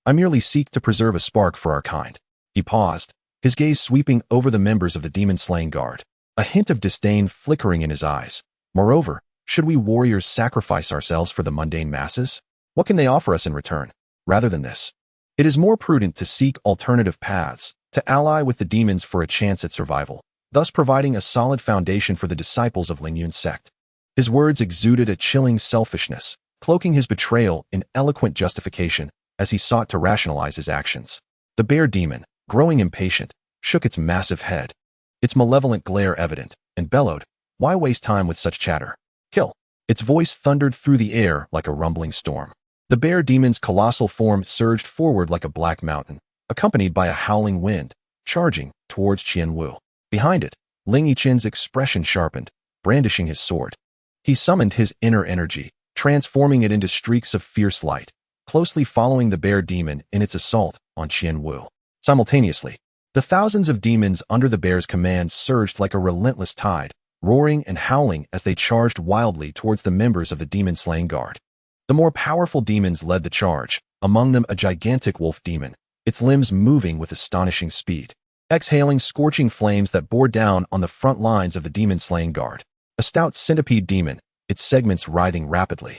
I merely seek to preserve a spark for our kind. He paused, his gaze sweeping over the members of the demon-slaying guard, a hint of disdain flickering in his eyes. Moreover, should we warriors sacrifice ourselves for the mundane masses? What can they offer us in return? Rather than this, it is more prudent to seek alternative paths, to ally with the demons for a chance at survival. thus providing a solid foundation for the disciples of Lingyun's sect. His words exuded a chilling selfishness, cloaking his betrayal in eloquent justification as he sought to rationalize his actions. The bear demon, growing impatient, shook its massive head, its malevolent glare evident, and bellowed, "Why waste time with such chatter? Kill!" Its voice thundered through the air like a rumbling storm. The bear demon's colossal form surged forward like a black mountain, accompanied by a howling wind, charging towards Qianwu. Behind it, Ling Yichen's expression sharpened, brandishing his sword. He summoned his inner energy, transforming it into streaks of fierce light, closely following the bear demon in its assault on Qianwu. Simultaneously, the thousands of demons under the bear's command surged like a relentless tide, roaring and howling as they charged wildly towards the members of the demon-slaying guard. The more powerful demons led the charge, among them a gigantic wolf demon, its limbs moving with astonishing speed, exhaling scorching flames that bore down on the front lines of the demon-slaying guard. A stout centipede demon, its segments writhing rapidly,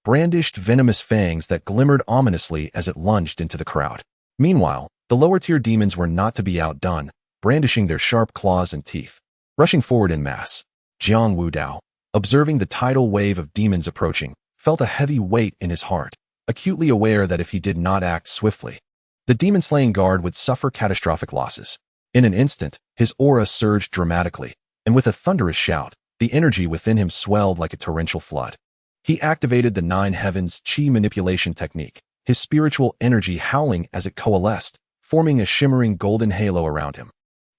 brandished venomous fangs that glimmered ominously as it lunged into the crowd. Meanwhile, the lower-tier demons were not to be outdone, brandishing their sharp claws and teeth. Rushing forward in mass, Jiang Wudao, observing the tidal wave of demons approaching, felt a heavy weight in his heart, acutely aware that if he did not act swiftly, the demon-slaying guard would suffer catastrophic losses. In an instant, his aura surged dramatically, and with a thunderous shout, the energy within him swelled like a torrential flood. He activated the Nine Heavens Qi manipulation technique, his spiritual energy howling as it coalesced, forming a shimmering golden halo around him,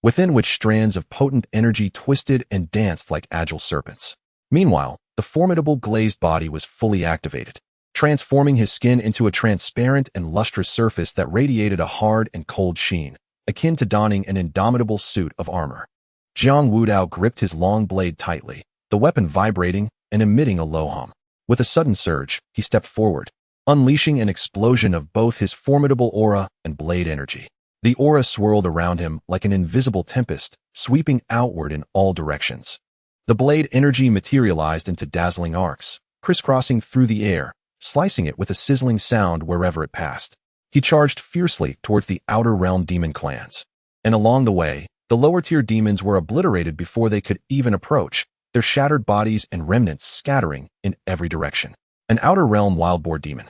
within which strands of potent energy twisted and danced like agile serpents. Meanwhile, the formidable glazed body was fully activated, transforming his skin into a transparent and lustrous surface that radiated a hard and cold sheen, akin to donning an indomitable suit of armor. Jiang Wudao gripped his long blade tightly, the weapon vibrating and emitting a low hum. With a sudden surge, he stepped forward, unleashing an explosion of both his formidable aura and blade energy. The aura swirled around him like an invisible tempest, sweeping outward in all directions. The blade energy materialized into dazzling arcs, crisscrossing through the air, slicing it with a sizzling sound wherever it passed. He charged fiercely towards the outer realm demon clans. And along the way, the lower-tier demons were obliterated before they could even approach, their shattered bodies and remnants scattering in every direction. An outer realm wild boar demon,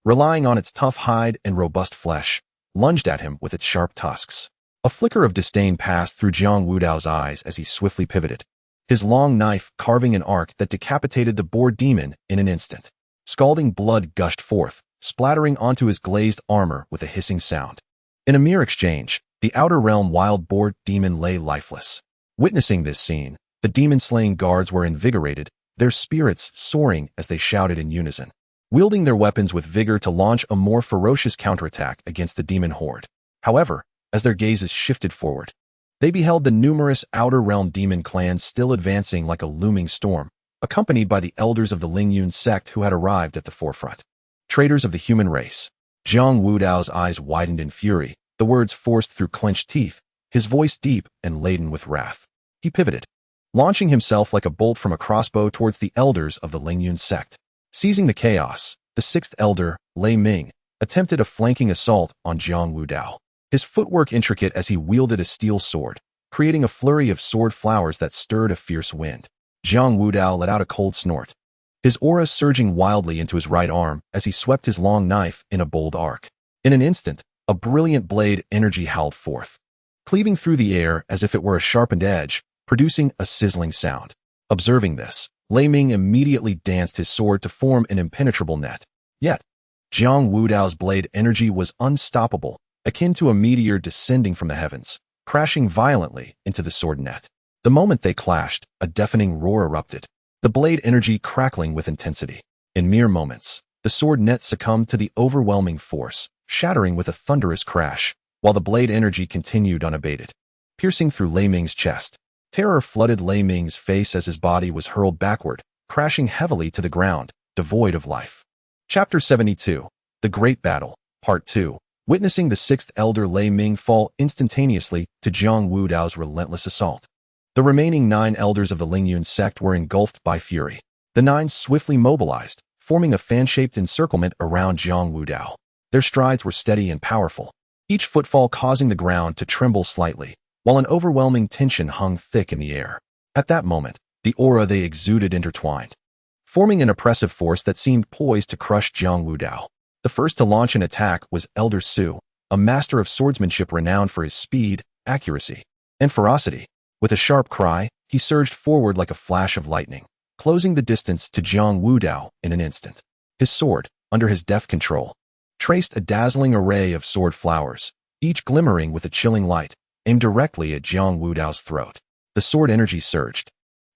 relying on its tough hide and robust flesh, lunged at him with its sharp tusks. A flicker of disdain passed through Jiang Wudao's eyes as he swiftly pivoted, his long knife carving an arc that decapitated the boar demon in an instant. Scalding blood gushed forth, splattering onto his glazed armor with a hissing sound. In a mere exchange, the outer realm wild boar demon lay lifeless. Witnessing this scene, the demon-slaying guards were invigorated, their spirits soaring as they shouted in unison, wielding their weapons with vigor to launch a more ferocious counterattack against the demon horde. However, as their gazes shifted forward, they beheld the numerous outer realm demon clans still advancing like a looming storm, accompanied by the elders of the Lingyun sect who had arrived at the forefront. Traitors of the human race. Jiang Wudao's eyes widened in fury, the words forced through clenched teeth, his voice deep and laden with wrath. He pivoted, launching himself like a bolt from a crossbow towards the elders of the Lingyun sect. Seizing the chaos, the sixth elder, Lei Ming, attempted a flanking assault on Jiang Wudao, his footwork intricate as he wielded a steel sword, creating a flurry of sword flowers that stirred a fierce wind. Jiang Wudao let out a cold snort, his aura surging wildly into his right arm as he swept his long knife in a bold arc. In an instant, a brilliant blade energy howled forth, cleaving through the air as if it were a sharpened edge, producing a sizzling sound. Observing this, Lei Ming immediately danced his sword to form an impenetrable net. Yet, Jiang Wudao's blade energy was unstoppable, akin to a meteor descending from the heavens, crashing violently into the sword net. The moment they clashed, a deafening roar erupted, the blade energy crackling with intensity. In mere moments, the sword net succumbed to the overwhelming force, shattering with a thunderous crash, while the blade energy continued unabated, piercing through Lei Ming's chest. Terror flooded Lei Ming's face as his body was hurled backward, crashing heavily to the ground, devoid of life. Chapter 72. The Great Battle, Part 2. Witnessing the sixth elder Lei Ming fall instantaneously to Jiang Wudao's relentless assault, the remaining 9 elders of the Lingyun sect were engulfed by fury. The 9 swiftly mobilized, forming a fan-shaped encirclement around Jiang Wudao. Their strides were steady and powerful, each footfall causing the ground to tremble slightly, while an overwhelming tension hung thick in the air. At that moment, the aura they exuded intertwined, forming an oppressive force that seemed poised to crush Jiang Wudao. The first to launch an attack was Elder Su, a master of swordsmanship renowned for his speed, accuracy, and ferocity. With a sharp cry, he surged forward like a flash of lightning, closing the distance to Jiang Wudao in an instant. His sword, under his deft control, traced a dazzling array of sword flowers, each glimmering with a chilling light, aimed directly at Jiang Wudao's throat. The sword energy surged,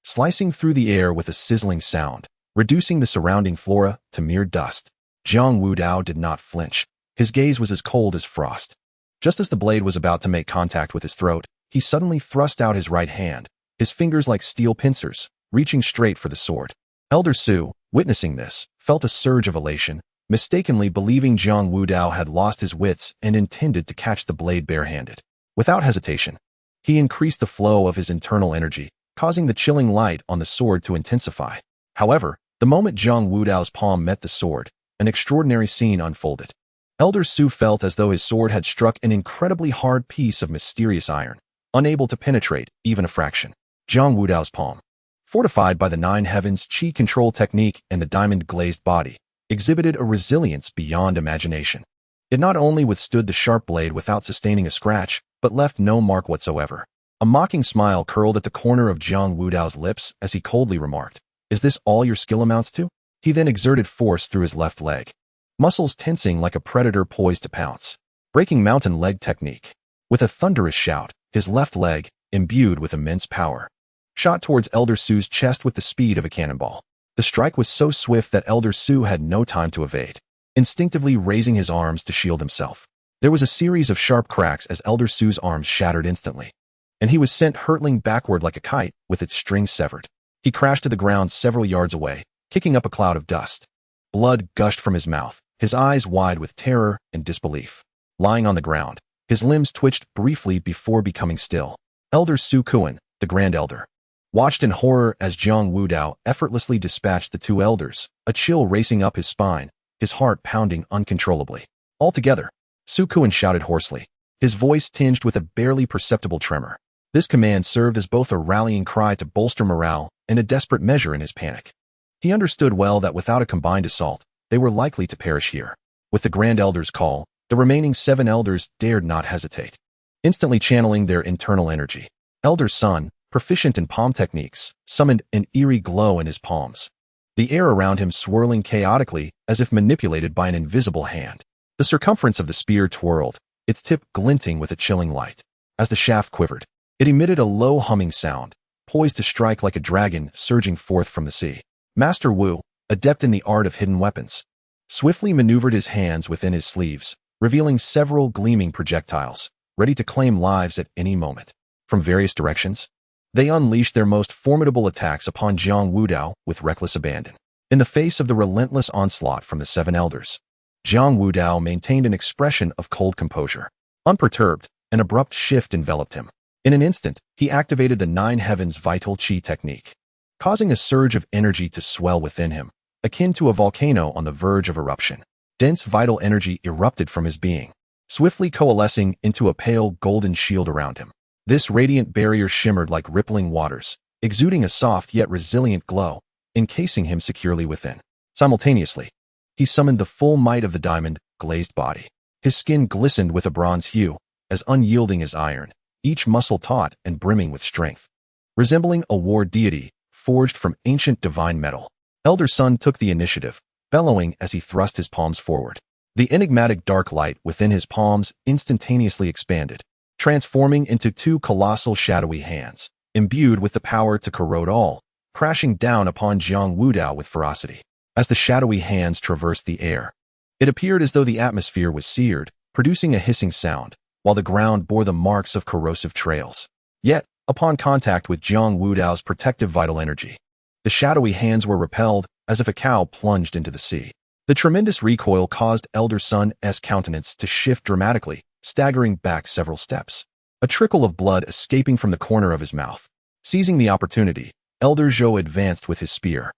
slicing through the air with a sizzling sound, reducing the surrounding flora to mere dust. Jiang Wudao did not flinch. His gaze was as cold as frost. Just as the blade was about to make contact with his throat, he suddenly thrust out his right hand, his fingers like steel pincers, reaching straight for the sword. Elder Su, witnessing this, felt a surge of elation, mistakenly believing Jiang Wudao had lost his wits and intended to catch the blade barehanded. Without hesitation, he increased the flow of his internal energy, causing the chilling light on the sword to intensify. However, the moment Jiang Wudao's palm met the sword, an extraordinary scene unfolded. Elder Su felt as though his sword had struck an incredibly hard piece of mysterious iron, unable to penetrate even a fraction. Jiang Wudao's palm, fortified by the Nine Heavens Qi control technique and the diamond-glazed body, exhibited a resilience beyond imagination. It not only withstood the sharp blade without sustaining a scratch, but left no mark whatsoever. A mocking smile curled at the corner of Jiang Wudao's lips as he coldly remarked, "Is this all your skill amounts to?" He then exerted force through his left leg, muscles tensing like a predator poised to pounce. Breaking mountain leg technique. With a thunderous shout, his left leg, imbued with immense power, shot towards Elder Su's chest with the speed of a cannonball. The strike was so swift that Elder Su had no time to evade, instinctively raising his arms to shield himself. There was a series of sharp cracks as Elder Su's arms shattered instantly, and he was sent hurtling backward like a kite with its strings severed. He crashed to the ground several yards away, kicking up a cloud of dust. Blood gushed from his mouth, his eyes wide with terror and disbelief. Lying on the ground, his limbs twitched briefly before becoming still. Elder Su Kuan, the Grand Elder, watched in horror as Jiang Wudao effortlessly dispatched the two elders, a chill racing up his spine, his heart pounding uncontrollably. Altogether, Su Kuan shouted hoarsely, his voice tinged with a barely perceptible tremor. This command served as both a rallying cry to bolster morale and a desperate measure in his panic. He understood well that without a combined assault, they were likely to perish here. With the Grand Elder's call, the remaining 7 elders dared not hesitate. Instantly channeling their internal energy, Elder Sun, proficient in palm techniques, summoned an eerie glow in his palms, the air around him swirling chaotically as if manipulated by an invisible hand. The circumference of the spear twirled, its tip glinting with a chilling light. As the shaft quivered, it emitted a low humming sound, poised to strike like a dragon surging forth from the sea. Master Wu, adept in the art of hidden weapons, swiftly maneuvered his hands within his sleeves, revealing several gleaming projectiles, ready to claim lives at any moment. From various directions, they unleashed their most formidable attacks upon Jiang Wudao with reckless abandon. In the face of the relentless onslaught from the 7 elders, Jiang Wudao maintained an expression of cold composure. Unperturbed, an abrupt shift enveloped him. In an instant, he activated the Nine Heavens Vital Qi technique, causing a surge of energy to swell within him, akin to a volcano on the verge of eruption. Dense vital energy erupted from his being, swiftly coalescing into a pale golden shield around him. This radiant barrier shimmered like rippling waters, exuding a soft yet resilient glow, encasing him securely within. Simultaneously, he summoned the full might of the diamond-glazed body. His skin glistened with a bronze hue, as unyielding as iron, each muscle taut and brimming with strength. Resembling a war deity, forged from ancient divine metal, Elder Sun took the initiative, bellowing as he thrust his palms forward. The enigmatic dark light within his palms instantaneously expanded, transforming into 2 colossal shadowy hands, imbued with the power to corrode all, crashing down upon Jiang Wudao with ferocity. As the shadowy hands traversed the air, it appeared as though the atmosphere was seared, producing a hissing sound, while the ground bore the marks of corrosive trails. Yet, upon contact with Jiang Wudao's protective vital energy, the shadowy hands were repelled as if a cow plunged into the sea. The tremendous recoil caused Elder Sun's countenance to shift dramatically, staggering back several steps, a trickle of blood escaping from the corner of his mouth. Seizing the opportunity, Elder Zhou advanced with his spear.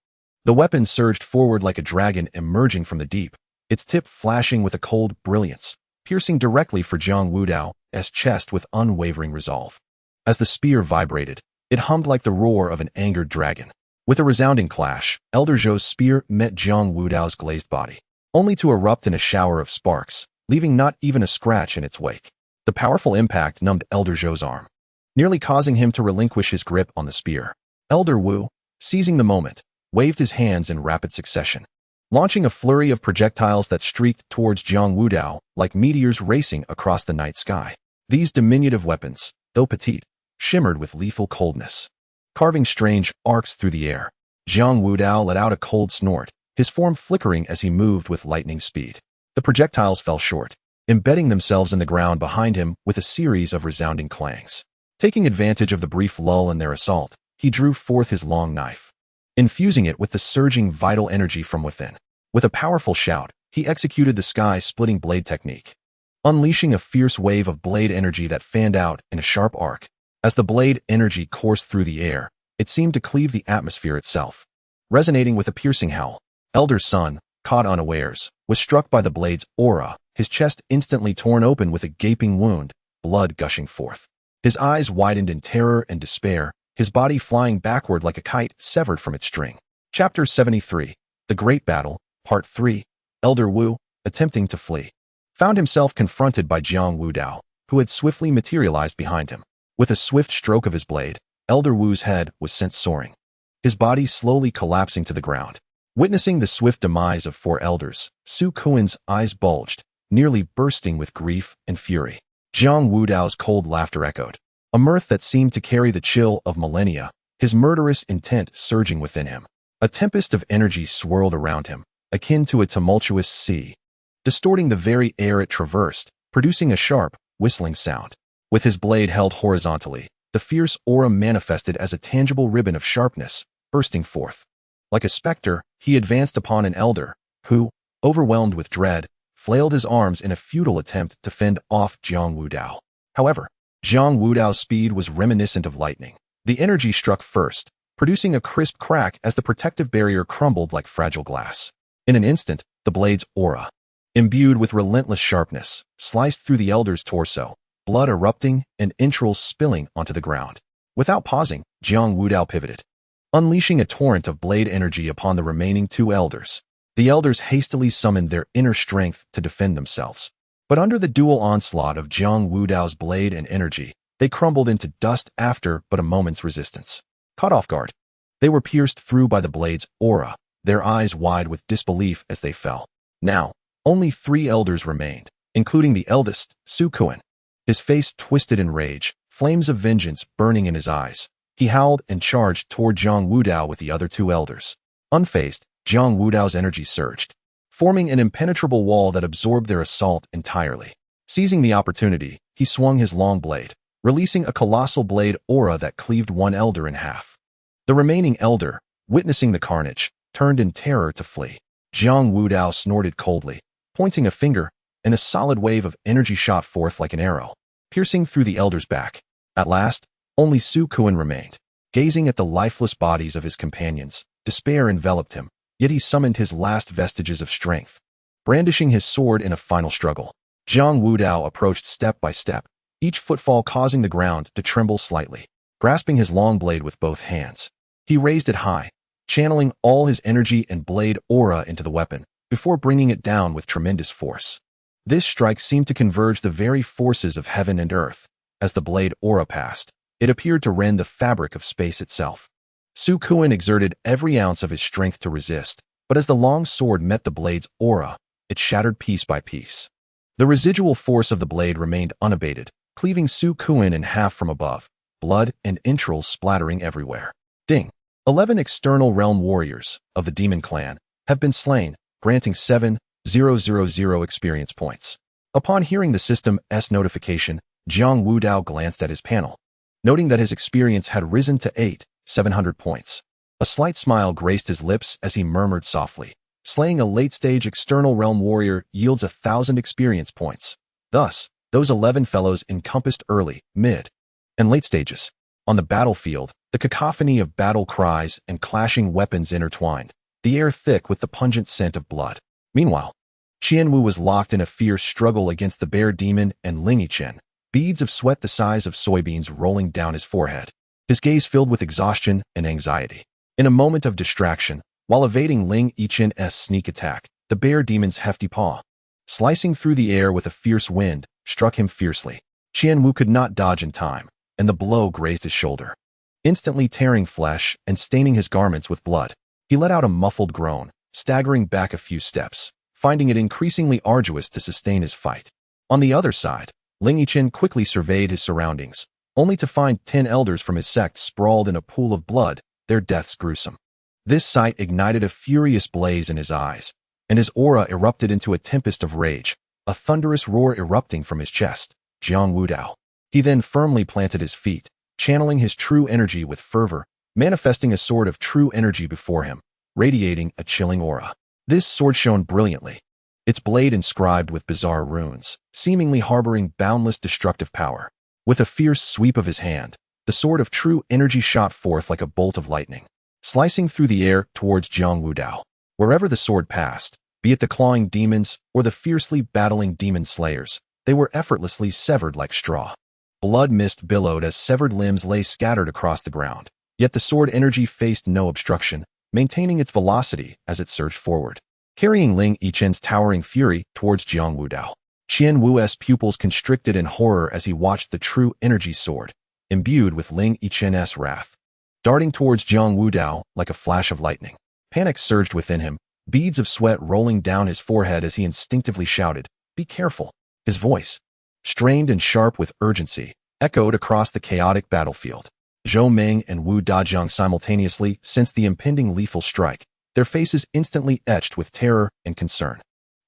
The weapon surged forward like a dragon emerging from the deep, its tip flashing with a cold brilliance, piercing directly for Jiang Wudao's chest with unwavering resolve. As the spear vibrated, it hummed like the roar of an angered dragon. With a resounding clash, Elder Zhou's spear met Jiang Wudao's glazed body, only to erupt in a shower of sparks, leaving not even a scratch in its wake. The powerful impact numbed Elder Zhou's arm, nearly causing him to relinquish his grip on the spear. Elder Wu, seizing the moment, waved his hands in rapid succession, launching a flurry of projectiles that streaked towards Jiang Wudao like meteors racing across the night sky. These diminutive weapons, though petite, shimmered with lethal coldness, carving strange arcs through the air. Jiang Wudao let out a cold snort, his form flickering as he moved with lightning speed. The projectiles fell short, embedding themselves in the ground behind him with a series of resounding clangs. Taking advantage of the brief lull in their assault, he drew forth his long knife, infusing it with the surging vital energy from within. With a powerful shout, he executed the sky-splitting blade technique, unleashing a fierce wave of blade energy that fanned out in a sharp arc. As the blade energy coursed through the air, it seemed to cleave the atmosphere itself. Resonating with a piercing howl, Elder Sun, caught unawares, was struck by the blade's aura, his chest instantly torn open with a gaping wound, blood gushing forth. His eyes widened in terror and despair, his body flying backward like a kite severed from its string. Chapter 73, The Great Battle, Part 3, Elder Wu, attempting to flee, found himself confronted by Jiang Wudao, who had swiftly materialized behind him. With a swift stroke of his blade, Elder Wu's head was sent soaring, his body slowly collapsing to the ground. Witnessing the swift demise of four elders, Su Kuan's eyes bulged, nearly bursting with grief and fury. Jiang Wudao's cold laughter echoed, a mirth that seemed to carry the chill of millennia, his murderous intent surging within him. A tempest of energy swirled around him, akin to a tumultuous sea, distorting the very air it traversed, producing a sharp, whistling sound. With his blade held horizontally, the fierce aura manifested as a tangible ribbon of sharpness, bursting forth. Like a specter, he advanced upon an elder, who, overwhelmed with dread, flailed his arms in a futile attempt to fend off Jiang Wudao. However, Jiang Wudao's speed was reminiscent of lightning. The energy struck first, producing a crisp crack as the protective barrier crumbled like fragile glass. In an instant, the blade's aura, imbued with relentless sharpness, sliced through the elder's torso, blood erupting and entrails spilling onto the ground. Without pausing, Jiang Wudao pivoted, unleashing a torrent of blade energy upon the remaining two elders. The elders hastily summoned their inner strength to defend themselves. But under the dual onslaught of Jiang Wudao's blade and energy, they crumbled into dust after but a moment's resistance. Caught off guard, they were pierced through by the blade's aura, their eyes wide with disbelief as they fell. Now, only 3 elders remained, including the eldest, Su Kuan. His face twisted in rage, flames of vengeance burning in his eyes. He howled and charged toward Jiang Wudao with the other 2 elders. Unfazed, Jiang Wudao's energy surged, forming an impenetrable wall that absorbed their assault entirely. Seizing the opportunity, he swung his long blade, releasing a colossal blade aura that cleaved one elder in half. The remaining elder, witnessing the carnage, turned in terror to flee. Jiang Wudao snorted coldly, pointing a finger, and a solid wave of energy shot forth like an arrow, piercing through the elder's back. At last, only Su Kuan remained. Gazing at the lifeless bodies of his companions, despair enveloped him, yet he summoned his last vestiges of strength. Brandishing his sword in a final struggle, Jiang Wudao approached step by step, each footfall causing the ground to tremble slightly. Grasping his long blade with both hands, he raised it high, channeling all his energy and blade aura into the weapon, before bringing it down with tremendous force. This strike seemed to converge the very forces of heaven and earth. As the blade aura passed, it appeared to rend the fabric of space itself. Su Kuan exerted every ounce of his strength to resist, but as the long sword met the blade's aura, it shattered piece by piece. The residual force of the blade remained unabated, cleaving Su Kuan in half from above, blood and entrails splattering everywhere. Ding! 11 external realm warriors of the demon clan have been slain, granting 7,000 experience points. Upon hearing the system's notification, Jiang Wudao glanced at his panel, noting that his experience had risen to 8,700 points. A slight smile graced his lips as he murmured softly, "Slaying a late-stage external realm warrior yields 1,000 experience points. Thus, those 11 fellows encompassed early, mid, and late stages. On the battlefield, the cacophony of battle cries and clashing weapons intertwined, the air thick with the pungent scent of blood. Meanwhile, Qianwu was locked in a fierce struggle against the bear demon and Ling Yichen, beads of sweat the size of soybeans rolling down his forehead, his gaze filled with exhaustion and anxiety. In a moment of distraction, while evading Ling Yichen's sneak attack, the bear demon's hefty paw, slicing through the air with a fierce wind, struck him fiercely. Jiang Wu could not dodge in time, and the blow grazed his shoulder, instantly tearing flesh and staining his garments with blood. He let out a muffled groan, staggering back a few steps, finding it increasingly arduous to sustain his fight. On the other side, Ling Yichen quickly surveyed his surroundings, only to find 10 elders from his sect sprawled in a pool of blood, their deaths gruesome. This sight ignited a furious blaze in his eyes, and his aura erupted into a tempest of rage, a thunderous roar erupting from his chest. Jiang Wudao. He then firmly planted his feet, channeling his true energy with fervor, manifesting a sword of true energy before him, radiating a chilling aura. This sword shone brilliantly, its blade inscribed with bizarre runes, seemingly harboring boundless destructive power. With a fierce sweep of his hand, the sword of true energy shot forth like a bolt of lightning, slicing through the air towards Jiang Wudao. Wherever the sword passed, be it the clawing demons or the fiercely battling demon slayers, they were effortlessly severed like straw. Blood mist billowed as severed limbs lay scattered across the ground. Yet the sword energy faced no obstruction, maintaining its velocity as it surged forward, carrying Ling Yichen's towering fury towards Jiang Wudao. Jiang Wu's pupils constricted in horror as he watched the true energy sword, imbued with Ling Yichen's wrath, darting towards Jiang Wudao like a flash of lightning. Panic surged within him, beads of sweat rolling down his forehead as he instinctively shouted, "Be careful!" His voice, strained and sharp with urgency, echoed across the chaotic battlefield. Zhou Meng and Wu Dajiang simultaneously sensed the impending lethal strike, their faces instantly etched with terror and concern.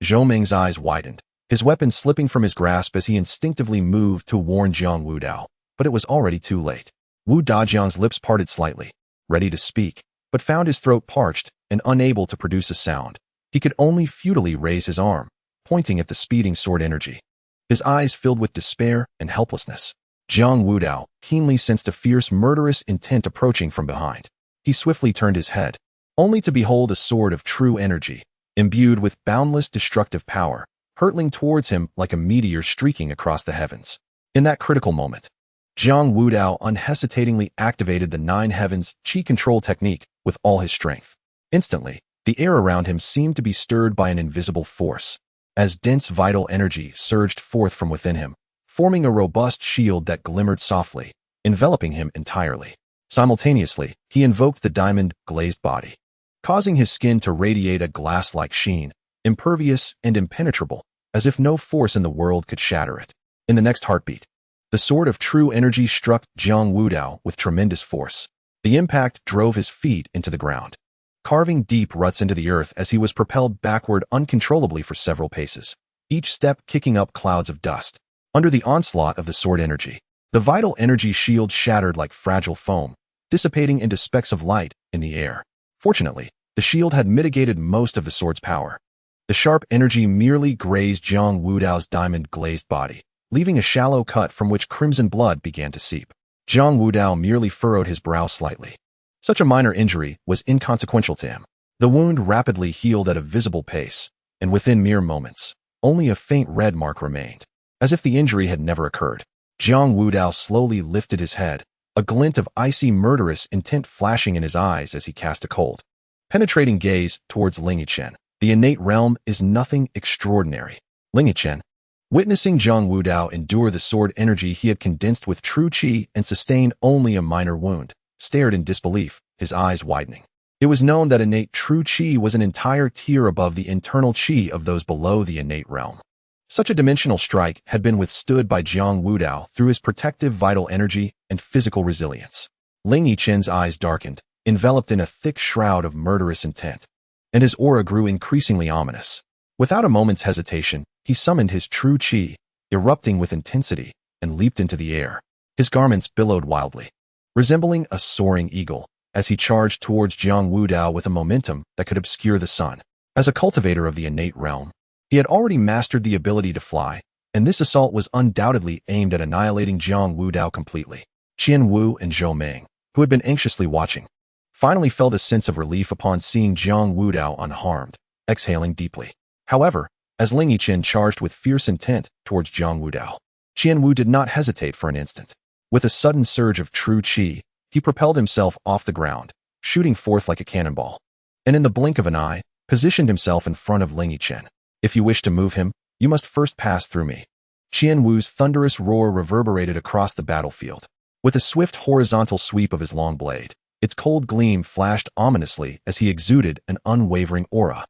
Zhou Meng's eyes widened, his weapon slipping from his grasp as he instinctively moved to warn Jiang Wudao, but it was already too late. Wu Dajiang's lips parted slightly, ready to speak, but found his throat parched and unable to produce a sound. He could only futilely raise his arm, pointing at the speeding sword energy, his eyes filled with despair and helplessness. Jiang Wudao keenly sensed a fierce, murderous intent approaching from behind. He swiftly turned his head, only to behold a sword of true energy, imbued with boundless destructive power, hurtling towards him like a meteor streaking across the heavens. In that critical moment, Jiang Wudao unhesitatingly activated the Nine Heavens Qi control technique with all his strength. Instantly, the air around him seemed to be stirred by an invisible force, as dense vital energy surged forth from within him, forming a robust shield that glimmered softly, enveloping him entirely. Simultaneously, he invoked the diamond-glazed body, causing his skin to radiate a glass-like sheen, impervious and impenetrable, as if no force in the world could shatter it. In the next heartbeat, the sword of true energy struck Jiang Wudao with tremendous force. The impact drove his feet into the ground, carving deep ruts into the earth as he was propelled backward uncontrollably for several paces, each step kicking up clouds of dust. Under the onslaught of the sword energy, the vital energy shield shattered like fragile foam, dissipating into specks of light in the air. Fortunately, the shield had mitigated most of the sword's power. The sharp energy merely grazed Jiang Wudao's diamond-glazed body, leaving a shallow cut from which crimson blood began to seep. Jiang Wudao merely furrowed his brow slightly. Such a minor injury was inconsequential to him. The wound rapidly healed at a visible pace, and within mere moments, only a faint red mark remained, as if the injury had never occurred. Jiang Wudao slowly lifted his head, a glint of icy murderous intent flashing in his eyes as he cast a cold, penetrating gaze towards Ling Yichen. The innate realm is nothing extraordinary. Ling Yichen, witnessing Jiang Wudao endure the sword energy he had condensed with true qi and sustain only a minor wound, stared in disbelief, his eyes widening. It was known that innate true qi was an entire tier above the internal qi of those below the innate realm. Such a dimensional strike had been withstood by Jiang Wudao through his protective vital energy and physical resilience. Ling Yichen's eyes darkened, enveloped in a thick shroud of murderous intent, and his aura grew increasingly ominous. Without a moment's hesitation, he summoned his true qi, erupting with intensity, and leaped into the air. His garments billowed wildly, resembling a soaring eagle, as he charged towards Jiang Wudao with a momentum that could obscure the sun. As a cultivator of the innate realm, he had already mastered the ability to fly, and this assault was undoubtedly aimed at annihilating Jiang Wudao completely. Jiang Wu and Zhou Meng, who had been anxiously watching, finally felt a sense of relief upon seeing Jiang Wudao unharmed, exhaling deeply. However, as Ling Yichen charged with fierce intent towards Jiang Wudao, Qianwu did not hesitate for an instant. With a sudden surge of true qi, he propelled himself off the ground, shooting forth like a cannonball. And in the blink of an eye, positioned himself in front of Ling Yichen. If you wish to move him, you must first pass through me. Qianwu's thunderous roar reverberated across the battlefield. With a swift horizontal sweep of his long blade, its cold gleam flashed ominously as he exuded an unwavering aura,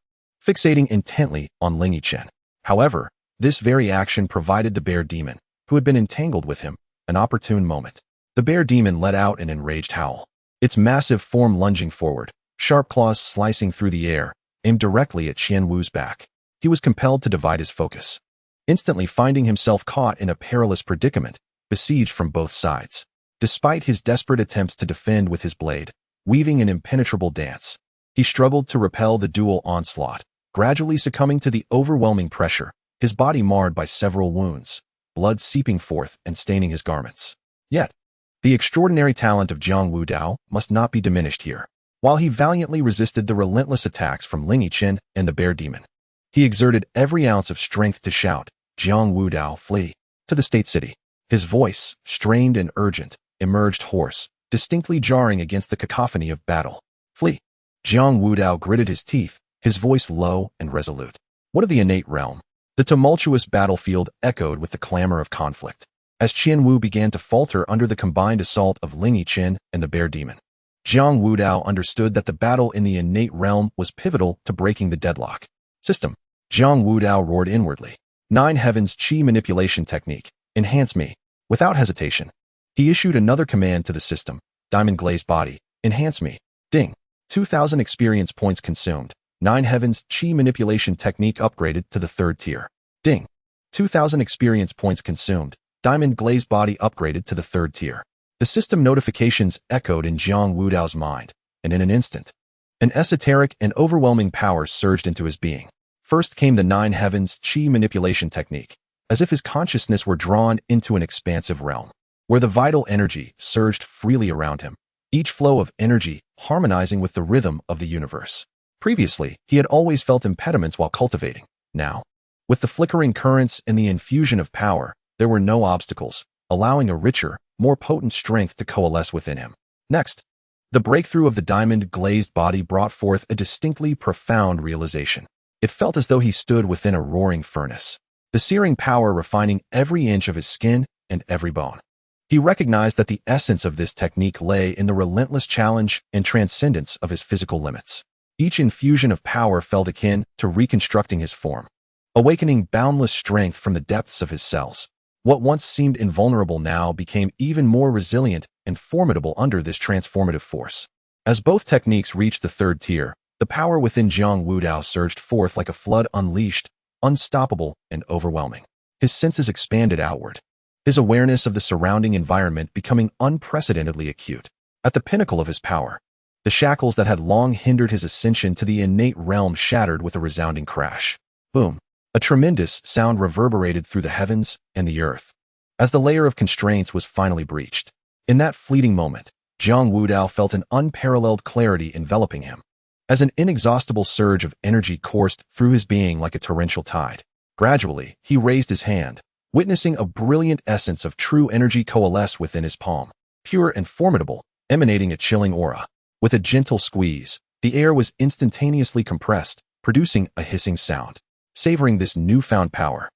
fixating intently on Ling Yichen. However, this very action provided the bear demon, who had been entangled with him, an opportune moment. The bear demon let out an enraged howl, its massive form lunging forward, sharp claws slicing through the air, aimed directly at Qianwu's back. He was compelled to divide his focus, instantly finding himself caught in a perilous predicament, besieged from both sides. Despite his desperate attempts to defend with his blade, weaving an impenetrable dance, he struggled to repel the dual onslaught, gradually succumbing to the overwhelming pressure, his body marred by several wounds, blood seeping forth and staining his garments. Yet, the extraordinary talent of Jiang Wudao must not be diminished here. While he valiantly resisted the relentless attacks from Ling Yichen and the bear demon, he exerted every ounce of strength to shout, "Jiang Wudao, flee!" to the state city. His voice, strained and urgent, emerged hoarse, distinctly jarring against the cacophony of battle. "Flee!" Jiang Wudao gritted his teeth, his voice low and resolute. What of the innate realm? The tumultuous battlefield echoed with the clamor of conflict, as Qianwu began to falter under the combined assault of Ling Yichen and the bear demon. Jiang Wudao understood that the battle in the innate realm was pivotal to breaking the deadlock. System. Jiang Wudao roared inwardly. Nine Heavens Qi Manipulation Technique. Enhance me. Without hesitation, he issued another command to the system. Diamond Glazed Body. Enhance me. Ding. 2,000 experience points consumed. Nine Heavens Qi Manipulation Technique upgraded to the 3rd tier. Ding. 2,000 experience points consumed. Diamond Glazed Body upgraded to the 3rd tier. The system notifications echoed in Jiang Wudao's mind, and in an instant, an esoteric and overwhelming power surged into his being. First came the Nine Heavens Qi Manipulation Technique, as if his consciousness were drawn into an expansive realm, where the vital energy surged freely around him, each flow of energy harmonizing with the rhythm of the universe. Previously, he had always felt impediments while cultivating. Now, with the flickering currents and the infusion of power, there were no obstacles, allowing a richer, more potent strength to coalesce within him. Next, the breakthrough of the diamond glazed body brought forth a distinctly profound realization. It felt as though he stood within a roaring furnace, the searing power refining every inch of his skin and every bone. He recognized that the essence of this technique lay in the relentless challenge and transcendence of his physical limits. Each infusion of power felt akin to reconstructing his form, awakening boundless strength from the depths of his cells. What once seemed invulnerable now became even more resilient and formidable under this transformative force. As both techniques reached the 3rd tier, the power within Jiang Wudao surged forth like a flood unleashed, unstoppable and overwhelming. His senses expanded outward, his awareness of the surrounding environment becoming unprecedentedly acute. At the pinnacle of his power, the shackles that had long hindered his ascension to the innate realm shattered with a resounding crash. Boom! A tremendous sound reverberated through the heavens and the earth, as the layer of constraints was finally breached. In that fleeting moment, Jiang Wudao felt an unparalleled clarity enveloping him, as an inexhaustible surge of energy coursed through his being like a torrential tide. Gradually, he raised his hand, witnessing a brilliant essence of true energy coalesce within his palm, pure and formidable, emanating a chilling aura. With a gentle squeeze, the air was instantaneously compressed, producing a hissing sound. Savoring this newfound power,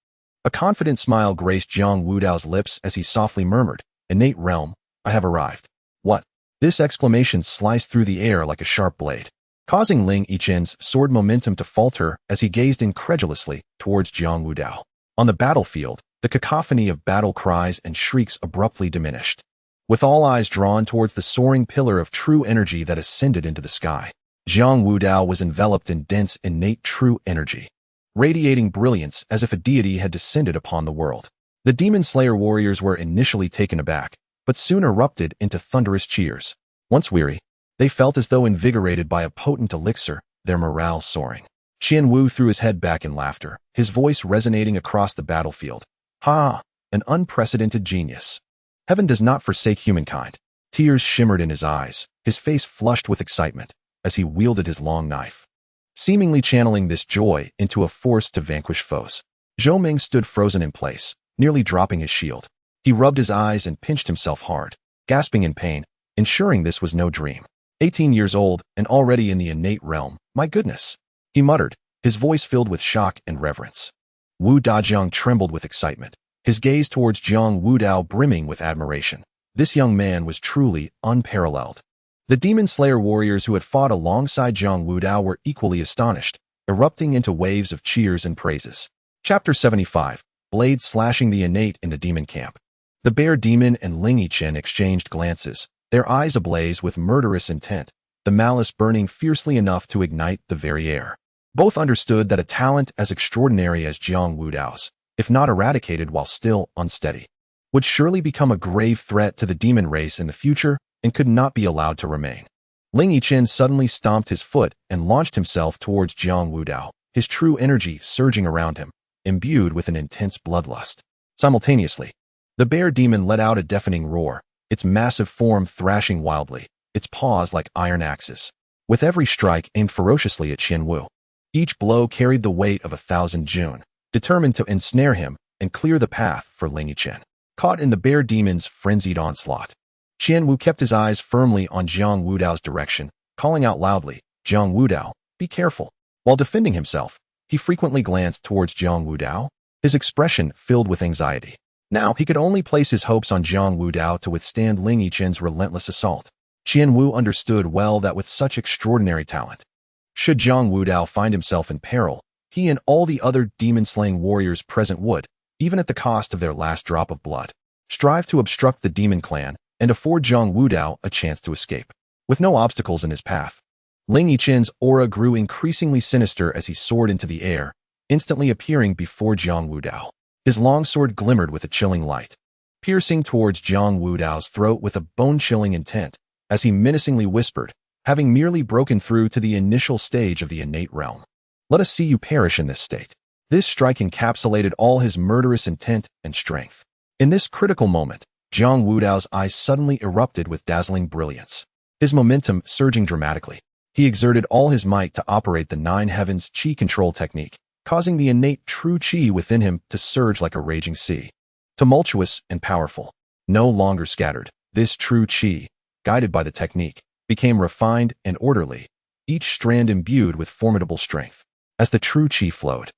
a confident smile graced Jiang Wudao's lips as he softly murmured, "Innate realm, I have arrived." What? This exclamation sliced through the air like a sharp blade, causing Ling Yichen's sword momentum to falter as he gazed incredulously towards Jiang Wudao. On the battlefield, the cacophony of battle cries and shrieks abruptly diminished, with all eyes drawn towards the soaring pillar of true energy that ascended into the sky. Jiang Wudao was enveloped in dense, innate true energy, radiating brilliance as if a deity had descended upon the world. The Demon Slayer warriors were initially taken aback, but soon erupted into thunderous cheers. Once weary, they felt as though invigorated by a potent elixir, their morale soaring. Qianwu threw his head back in laughter, his voice resonating across the battlefield. "Ha! An unprecedented genius. Heaven does not forsake humankind." Tears shimmered in his eyes, his face flushed with excitement, as he wielded his long knife, seemingly channeling this joy into a force to vanquish foes. Zhou Ming stood frozen in place, nearly dropping his shield. He rubbed his eyes and pinched himself hard, gasping in pain, ensuring this was no dream. 18 years old and already in the innate realm, my goodness, he muttered, his voice filled with shock and reverence. Wu Dajiang trembled with excitement, his gaze towards Jiang Wudao brimming with admiration. This young man was truly unparalleled. The demon slayer warriors who had fought alongside Jiang Wudao were equally astonished, erupting into waves of cheers and praises. Chapter 75. Blade slashing the innate in the demon camp. The bear demon and Ling Yichen exchanged glances, their eyes ablaze with murderous intent, the malice burning fiercely enough to ignite the very air. Both understood that a talent as extraordinary as Jiang Wudao's, if not eradicated while still unsteady, would surely become a grave threat to the demon race in the future and could not be allowed to remain. Ling Yichen suddenly stomped his foot and launched himself towards Jiang Wudao, his true energy surging around him, imbued with an intense bloodlust. Simultaneously, the bear demon let out a deafening roar, its massive form thrashing wildly, its paws like iron axes, with every strike aimed ferociously at Qianwu. Each blow carried the weight of 1,000 Jun, determined to ensnare him and clear the path for Ling Yichen. Caught in the bear demon's frenzied onslaught, Qianwu kept his eyes firmly on Jiang Wudao's direction, calling out loudly, "Jiang Wudao, be careful." While defending himself, he frequently glanced towards Jiang Wudao, his expression filled with anxiety. Now he could only place his hopes on Jiang Wudao to withstand Ling Yichen's relentless assault. Qianwu understood well that with such extraordinary talent, should Jiang Wudao find himself in peril, he and all the other demon-slaying warriors present would, even at the cost of their last drop of blood, strive to obstruct the demon clan and afford Jiang Wudao a chance to escape. With no obstacles in his path, Ling Yichen's aura grew increasingly sinister as he soared into the air, instantly appearing before Jiang Wudao. His longsword glimmered with a chilling light, piercing towards Jiang Wudao's throat with a bone-chilling intent, as he menacingly whispered, having merely broken through to the initial stage of the innate realm. "Let us see you perish in this state." This strike encapsulated all his murderous intent and strength. In this critical moment, Jiang Wudao's eyes suddenly erupted with dazzling brilliance, his momentum surging dramatically. He exerted all his might to operate the Nine Heavens Qi control technique, causing the innate true Qi within him to surge like a raging sea. Tumultuous and powerful, no longer scattered, this true Qi, guided by the technique, became refined and orderly, each strand imbued with formidable strength. As the true Qi flowed,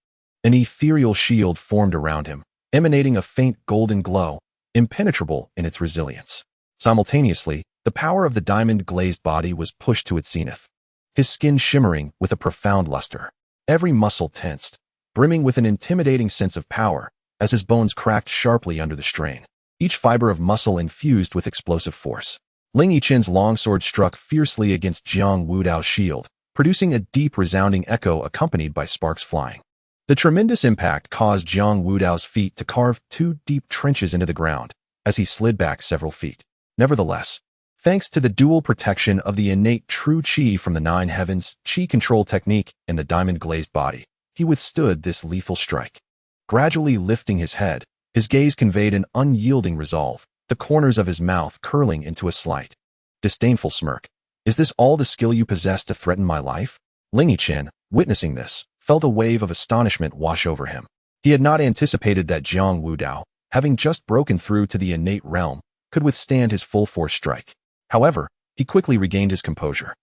an ethereal shield formed around him, emanating a faint golden glow, impenetrable in its resilience. Simultaneously, the power of the diamond-glazed body was pushed to its zenith, his skin shimmering with a profound luster, every muscle tensed, brimming with an intimidating sense of power, as his bones cracked sharply under the strain, each fiber of muscle infused with explosive force. Ling Yichen's longsword struck fiercely against Jiang Wudao's shield, producing a deep resounding echo accompanied by sparks flying. The tremendous impact caused Jiang Wudao's feet to carve 2 deep trenches into the ground, as he slid back several feet. Nevertheless, thanks to the dual protection of the innate true Qi from the Nine Heavens Qi control technique and the diamond-glazed body, he withstood this lethal strike. Gradually lifting his head, his gaze conveyed an unyielding resolve, the corners of his mouth curling into a slight, disdainful smirk. "Is this all the skill you possess to threaten my life?" Ling Yichen, witnessing this, felt a wave of astonishment wash over him. He had not anticipated that Jiang Wudao, having just broken through to the innate realm, could withstand his full-force strike. However, he quickly regained his composure,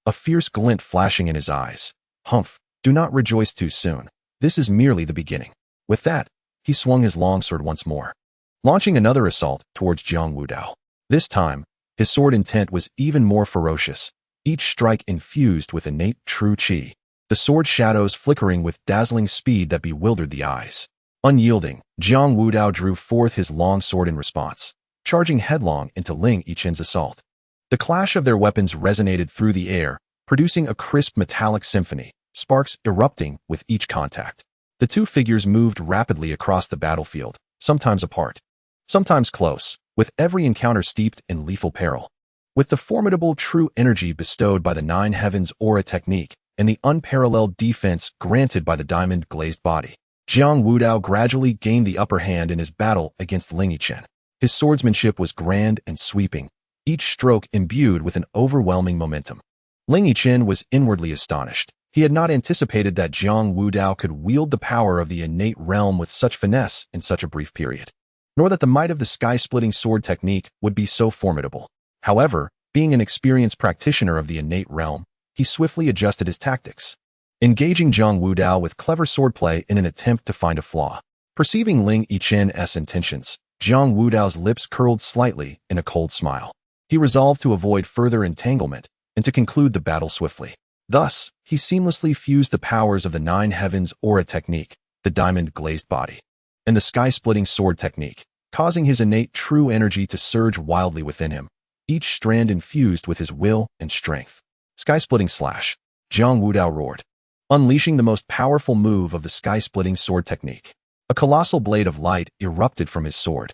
a fierce glint flashing in his eyes. "Humph, do not rejoice too soon. This is merely the beginning." With that, he swung his longsword once more, launching another assault towards Jiang Wudao. This time, his sword intent was even more ferocious, each strike infused with innate true Qi, the sword shadows flickering with dazzling speed that bewildered the eyes. Unyielding, Jiang Wudao drew forth his long sword in response, charging headlong into Ling Yichen's assault. The clash of their weapons resonated through the air, producing a crisp metallic symphony, sparks erupting with each contact. The two figures moved rapidly across the battlefield, sometimes apart, sometimes close, with every encounter steeped in lethal peril. With the formidable true energy bestowed by the Nine Heavens aura technique and the unparalleled defense granted by the diamond-glazed body, Jiang Wudao gradually gained the upper hand in his battle against Ling Yichen. His swordsmanship was grand and sweeping, each stroke imbued with an overwhelming momentum. Ling Yichen was inwardly astonished, He had not anticipated that Jiang Wudao could wield the power of the innate realm with such finesse in such a brief period, nor that the might of the sky-splitting sword technique would be so formidable. However, being an experienced practitioner of the innate realm, he swiftly adjusted his tactics, engaging Jiang Wudao with clever swordplay in an attempt to find a flaw. Perceiving Ling Yichen's intentions, Jiang Wudao's lips curled slightly in a cold smile. He resolved to avoid further entanglement and to conclude the battle swiftly. Thus, he seamlessly fused the powers of the Nine Heavens aura technique, the diamond-glazed body, and the sky-splitting sword technique, causing his innate true energy to surge wildly within him, each strand infused with his will and strength. Sky-splitting slash, Jiang Wudao roared, unleashing the most powerful move of the sky-splitting sword technique. A colossal blade of light erupted from his sword,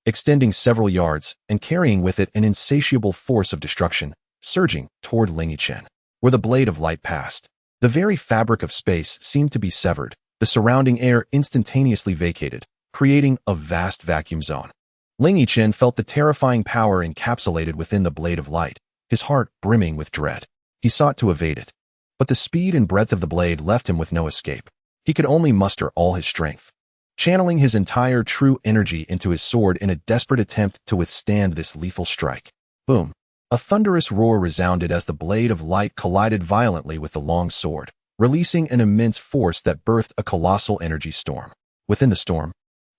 extending several yards and carrying with it an insatiable force of destruction, surging toward Ling Yichen. Where the blade of light passed, the very fabric of space seemed to be severed. The surrounding air instantaneously vacated, creating a vast vacuum zone. Ling Yichen felt the terrifying power encapsulated within the blade of light, his heart brimming with dread. He sought to evade it, but the speed and breadth of the blade left him with no escape. He could only muster all his strength, channeling his entire true energy into his sword in a desperate attempt to withstand this lethal strike. Boom! A thunderous roar resounded as the blade of light collided violently with the long sword, releasing an immense force that birthed a colossal energy storm. Within the storm,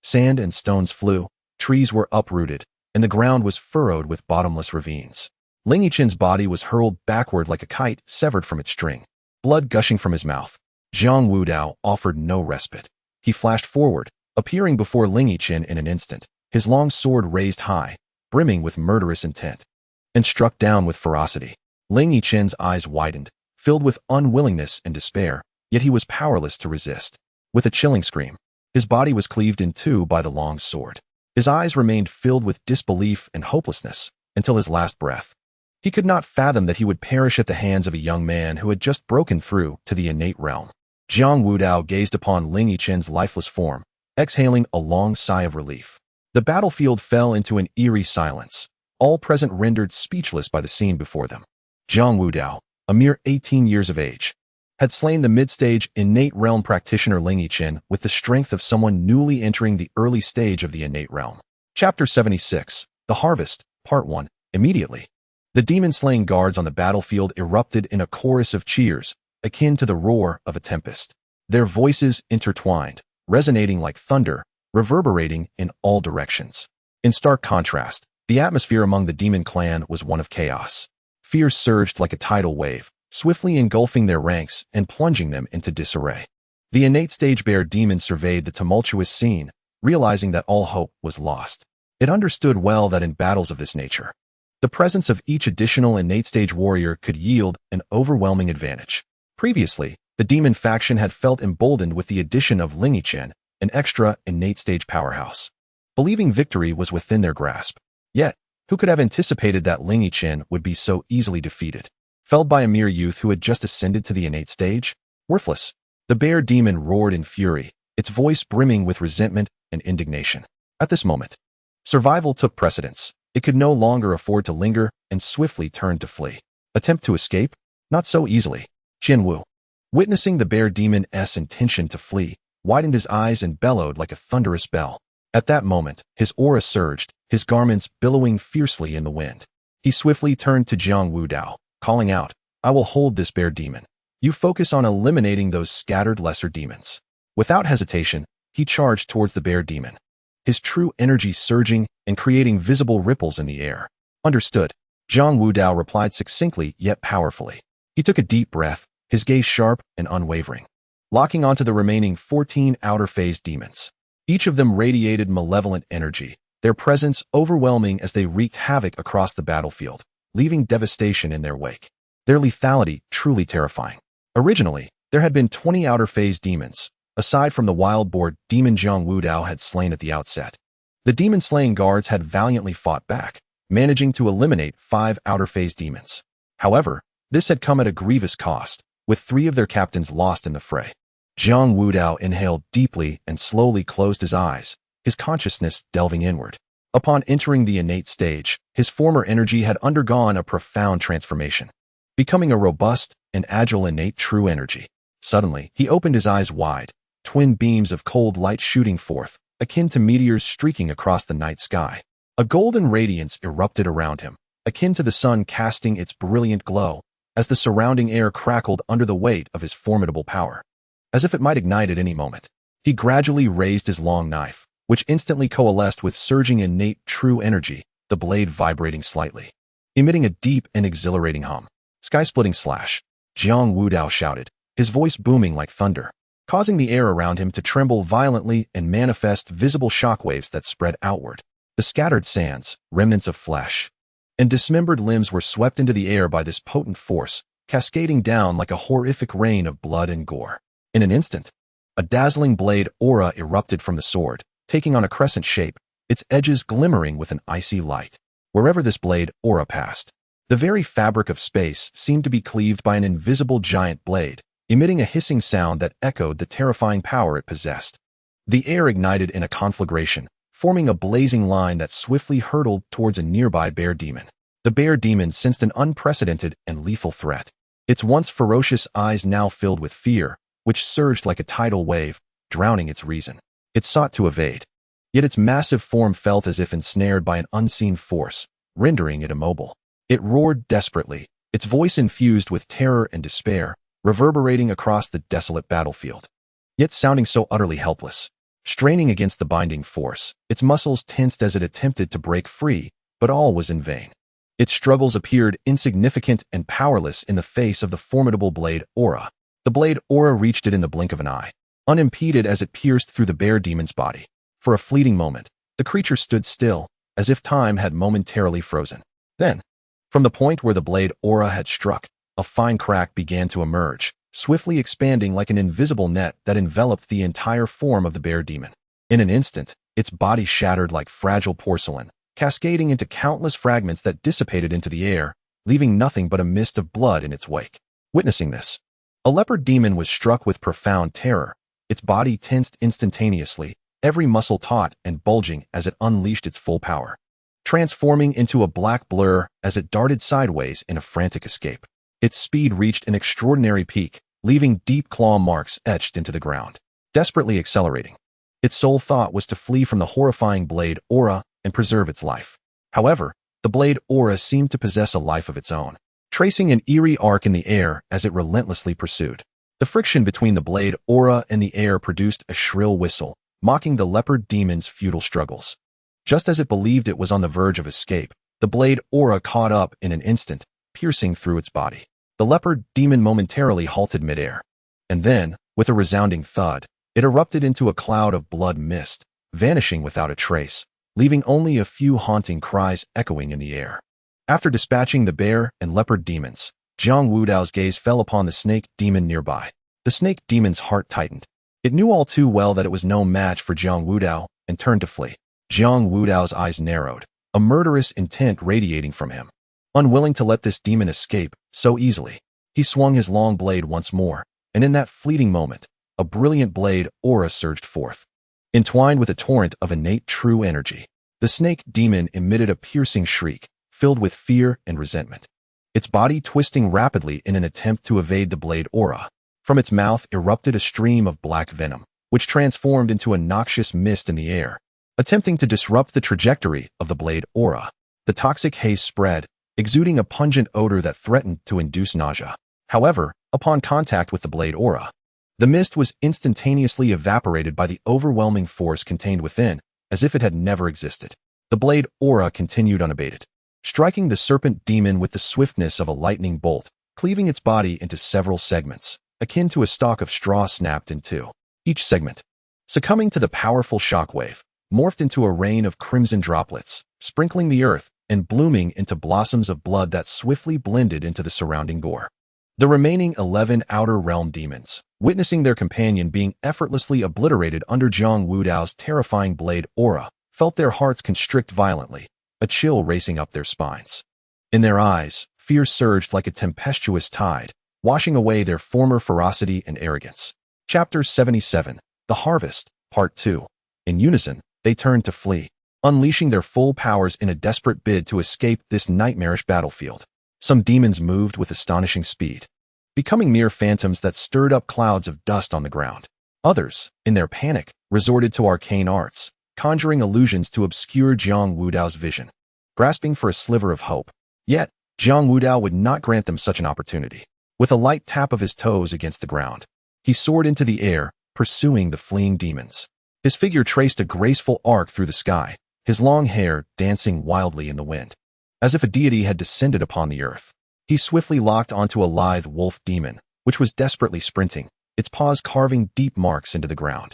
sand and stones flew, trees were uprooted, and the ground was furrowed with bottomless ravines. Ling Yichen's body was hurled backward like a kite severed from its string, blood gushing from his mouth. Jiang Wudao offered no respite. He flashed forward, appearing before Ling Yichen in an instant, his long sword raised high, brimming with murderous intent, and struck down with ferocity. Ling Yichen's eyes widened, filled with unwillingness and despair, yet he was powerless to resist. With a chilling scream, his body was cleaved in two by the long sword. His eyes remained filled with disbelief and hopelessness until his last breath. He could not fathom that he would perish at the hands of a young man who had just broken through to the innate realm. Jiang Wudao gazed upon Ling Yichen's lifeless form, exhaling a long sigh of relief. The battlefield fell into an eerie silence, all present rendered speechless by the scene before them. Jiang Wudao, a mere 18 years of age, had slain the mid-stage innate realm practitioner Ling Yichen with the strength of someone newly entering the early stage of the innate realm. Chapter 76, The Harvest, Part 1. Immediately, the demon-slaying guards on the battlefield erupted in a chorus of cheers, akin to the roar of a tempest. Their voices intertwined, resonating like thunder, reverberating in all directions. In stark contrast, the atmosphere among the demon clan was one of chaos. Fear surged like a tidal wave, swiftly engulfing their ranks and plunging them into disarray. The innate stage bear demon surveyed the tumultuous scene, realizing that all hope was lost. It understood well that in battles of this nature, the presence of each additional innate stage warrior could yield an overwhelming advantage. Previously, the demon faction had felt emboldened with the addition of Ling Yichen, an extra innate stage powerhouse, believing victory was within their grasp. Yet, who could have anticipated that Ling Yichen would be so easily defeated? Felled by a mere youth who had just ascended to the innate stage? Worthless! The bear demon roared in fury, its voice brimming with resentment and indignation. At this moment, survival took precedence. It could no longer afford to linger and swiftly turned to flee. Attempt to escape? Not so easily. Qian Wu, witnessing the bear demon's intention to flee, widened his eyes and bellowed like a thunderous bell. At that moment, his aura surged, his garments billowing fiercely in the wind. He swiftly turned to Jiang Wudao, calling out, "I will hold this bear demon. You focus on eliminating those scattered lesser demons." Without hesitation, he charged towards the bear demon, his true energy surging and creating visible ripples in the air. Understood. Jiang Wudao replied succinctly yet powerfully. He took a deep breath, his gaze sharp and unwavering, locking onto the remaining 14 outer phase demons. Each of them radiated malevolent energy, their presence overwhelming as they wreaked havoc across the battlefield, leaving devastation in their wake. Their lethality truly terrifying. Originally, there had been 20 outer phase demons, aside from the wild boar demon Jiang Wudao had slain at the outset. The demon-slaying guards had valiantly fought back, managing to eliminate 5 outer phase demons. However, this had come at a grievous cost, with 3 of their captains lost in the fray. Jiang Wudao inhaled deeply and slowly closed his eyes, his consciousness delving inward. Upon entering the innate stage, his former energy had undergone a profound transformation, becoming a robust, and agile innate true energy. Suddenly, he opened his eyes wide, twin beams of cold light shooting forth, akin to meteors streaking across the night sky. A golden radiance erupted around him, akin to the sun casting its brilliant glow, as the surrounding air crackled under the weight of his formidable power. As if it might ignite at any moment, he gradually raised his long knife, which instantly coalesced with surging innate true energy, the blade vibrating slightly, emitting a deep and exhilarating hum. Sky-splitting slash, Jiang Wudao shouted, his voice booming like thunder, causing the air around him to tremble violently and manifest visible shockwaves that spread outward. The scattered sands, remnants of flesh, and dismembered limbs were swept into the air by this potent force, cascading down like a horrific rain of blood and gore. In an instant, a dazzling blade aura erupted from the sword, taking on a crescent shape, its edges glimmering with an icy light. Wherever this blade aura passed, the very fabric of space seemed to be cleaved by an invisible giant blade, emitting a hissing sound that echoed the terrifying power it possessed. The air ignited in a conflagration, forming a blazing line that swiftly hurtled towards a nearby bear demon. The bear demon sensed an unprecedented and lethal threat. Its once ferocious eyes now filled with fear, which surged like a tidal wave, drowning its reason. It sought to evade, yet its massive form felt as if ensnared by an unseen force, rendering it immobile. It roared desperately, its voice infused with terror and despair, reverberating across the desolate battlefield, yet sounding so utterly helpless. Straining against the binding force, its muscles tensed as it attempted to break free, but all was in vain. Its struggles appeared insignificant and powerless in the face of the formidable blade aura. The blade aura reached it in the blink of an eye, unimpeded as it pierced through the bear demon's body. For a fleeting moment, the creature stood still, as if time had momentarily frozen. Then, from the point where the blade aura had struck, a fine crack began to emerge, swiftly expanding like an invisible net that enveloped the entire form of the bear demon. In an instant, its body shattered like fragile porcelain, cascading into countless fragments that dissipated into the air, leaving nothing but a mist of blood in its wake. Witnessing this, a leopard demon was struck with profound terror. Its body tensed instantaneously, every muscle taut and bulging as it unleashed its full power, transforming into a black blur as it darted sideways in a frantic escape. Its speed reached an extraordinary peak, leaving deep claw marks etched into the ground. Desperately accelerating, its sole thought was to flee from the horrifying blade aura and preserve its life. However, the blade aura seemed to possess a life of its own, tracing an eerie arc in the air as it relentlessly pursued. The friction between the blade aura and the air produced a shrill whistle, mocking the leopard demon's futile struggles. Just as it believed it was on the verge of escape, the blade aura caught up in an instant, piercing through its body. The leopard demon momentarily halted midair, and then, with a resounding thud, it erupted into a cloud of blood mist, vanishing without a trace, leaving only a few haunting cries echoing in the air. After dispatching the bear and leopard demons, Jiang Wudao's gaze fell upon the snake demon nearby. The snake demon's heart tightened. It knew all too well that it was no match for Jiang Wudao and turned to flee. Jiang Wudao's eyes narrowed, a murderous intent radiating from him. Unwilling to let this demon escape so easily, he swung his long blade once more, and in that fleeting moment, a brilliant blade aura surged forth. Entwined with a torrent of innate true energy, the snake demon emitted a piercing shriek, filled with fear and resentment, its body twisting rapidly in an attempt to evade the blade aura. From its mouth erupted a stream of black venom, which transformed into a noxious mist in the air, attempting to disrupt the trajectory of the blade aura. The toxic haze spread, exuding a pungent odor that threatened to induce nausea. However, upon contact with the blade aura, the mist was instantaneously evaporated by the overwhelming force contained within, as if it had never existed. The blade aura continued unabated, striking the serpent demon with the swiftness of a lightning bolt, cleaving its body into several segments, akin to a stalk of straw snapped in two. Each segment, succumbing to the powerful shockwave, morphed into a rain of crimson droplets, sprinkling the earth and blooming into blossoms of blood that swiftly blended into the surrounding gore. The remaining 11 outer realm demons, witnessing their companion being effortlessly obliterated under Jiang Wudao's terrifying blade aura, felt their hearts constrict violently, a chill racing up their spines. In their eyes, fear surged like a tempestuous tide, washing away their former ferocity and arrogance. Chapter 77, The Harvest, Part 2. In unison, they turned to flee, unleashing their full powers in a desperate bid to escape this nightmarish battlefield. Some demons moved with astonishing speed, becoming mere phantoms that stirred up clouds of dust on the ground. Others, in their panic, resorted to arcane arts, conjuring illusions to obscure Jiang Wudao's vision, grasping for a sliver of hope. Yet, Jiang Wudao would not grant them such an opportunity. With a light tap of his toes against the ground, he soared into the air, pursuing the fleeing demons. His figure traced a graceful arc through the sky, his long hair dancing wildly in the wind. As if a deity had descended upon the earth, he swiftly locked onto a lithe wolf demon, which was desperately sprinting, its paws carving deep marks into the ground.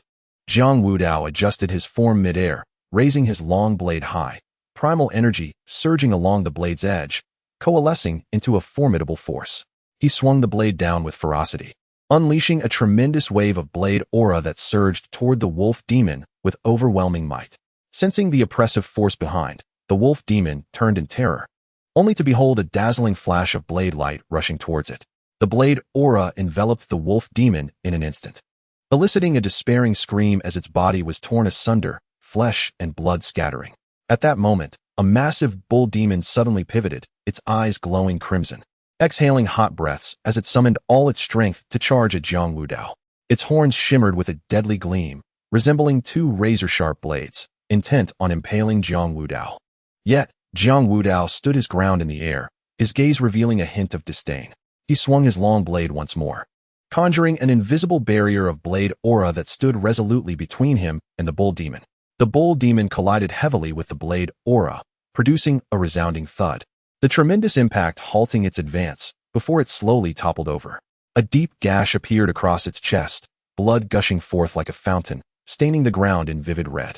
Jiang Wudao adjusted his form mid-air, raising his long blade high, primal energy surging along the blade's edge, coalescing into a formidable force. He swung the blade down with ferocity, unleashing a tremendous wave of blade aura that surged toward the wolf demon with overwhelming might. Sensing the oppressive force behind, the wolf demon turned in terror, only to behold a dazzling flash of blade light rushing towards it. The blade aura enveloped the wolf demon in an instant, eliciting a despairing scream as its body was torn asunder, flesh and blood scattering. At that moment, a massive bull demon suddenly pivoted, its eyes glowing crimson, exhaling hot breaths as it summoned all its strength to charge at Jiang Wudao. Its horns shimmered with a deadly gleam, resembling two razor-sharp blades, intent on impaling Jiang Wudao. Yet, Jiang Wudao stood his ground in the air, his gaze revealing a hint of disdain. He swung his long blade once more, conjuring an invisible barrier of blade aura that stood resolutely between him and the bull demon. The bull demon collided heavily with the blade aura, producing a resounding thud, the tremendous impact halting its advance before it slowly toppled over. A deep gash appeared across its chest, blood gushing forth like a fountain, staining the ground in vivid red.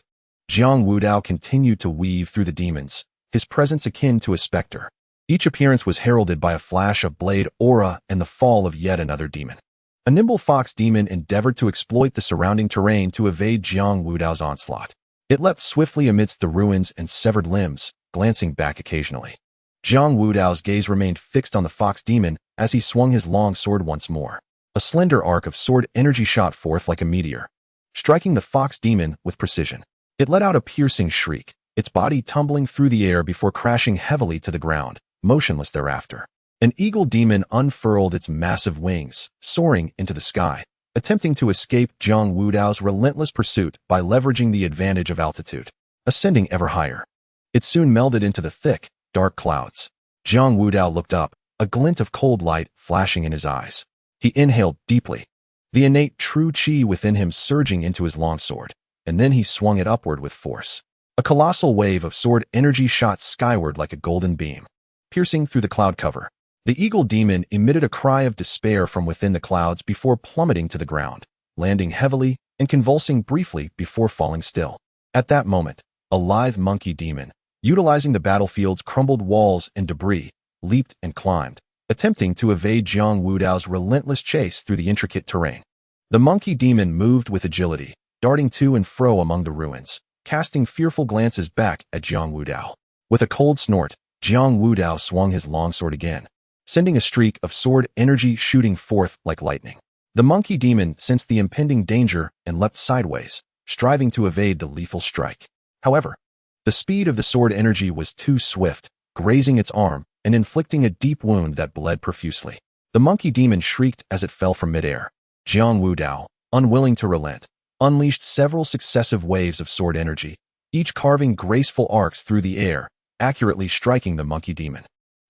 Jiang Wudao continued to weave through the demons, his presence akin to a specter. Each appearance was heralded by a flash of blade aura and the fall of yet another demon. A nimble fox demon endeavored to exploit the surrounding terrain to evade Jiang Wudao's onslaught. It leapt swiftly amidst the ruins and severed limbs, glancing back occasionally. Jiang Wudao's gaze remained fixed on the fox demon as he swung his long sword once more. A slender arc of sword energy shot forth like a meteor, striking the fox demon with precision. It let out a piercing shriek, its body tumbling through the air before crashing heavily to the ground, motionless thereafter. An eagle demon unfurled its massive wings, soaring into the sky, attempting to escape Jiang Wudao's relentless pursuit by leveraging the advantage of altitude. Ascending ever higher, it soon melded into the thick, dark clouds. Jiang Wudao looked up, a glint of cold light flashing in his eyes. He inhaled deeply, the innate true qi within him surging into his longsword, and then he swung it upward with force. A colossal wave of sword energy shot skyward like a golden beam, piercing through the cloud cover. The eagle demon emitted a cry of despair from within the clouds before plummeting to the ground, landing heavily and convulsing briefly before falling still. At that moment, a lithe monkey demon, utilizing the battlefield's crumbled walls and debris, leaped and climbed, attempting to evade Jiang Wudao's relentless chase through the intricate terrain. The monkey demon moved with agility, darting to and fro among the ruins, casting fearful glances back at Jiang Wudao. With a cold snort, Jiang Wudao swung his longsword again, sending a streak of sword energy shooting forth like lightning. The monkey demon sensed the impending danger and leapt sideways, striving to evade the lethal strike. However, the speed of the sword energy was too swift, grazing its arm and inflicting a deep wound that bled profusely. The monkey demon shrieked as it fell from midair. Jiang Wudao, unwilling to relent, unleashed several successive waves of sword energy, each carving graceful arcs through the air, accurately striking the monkey demon.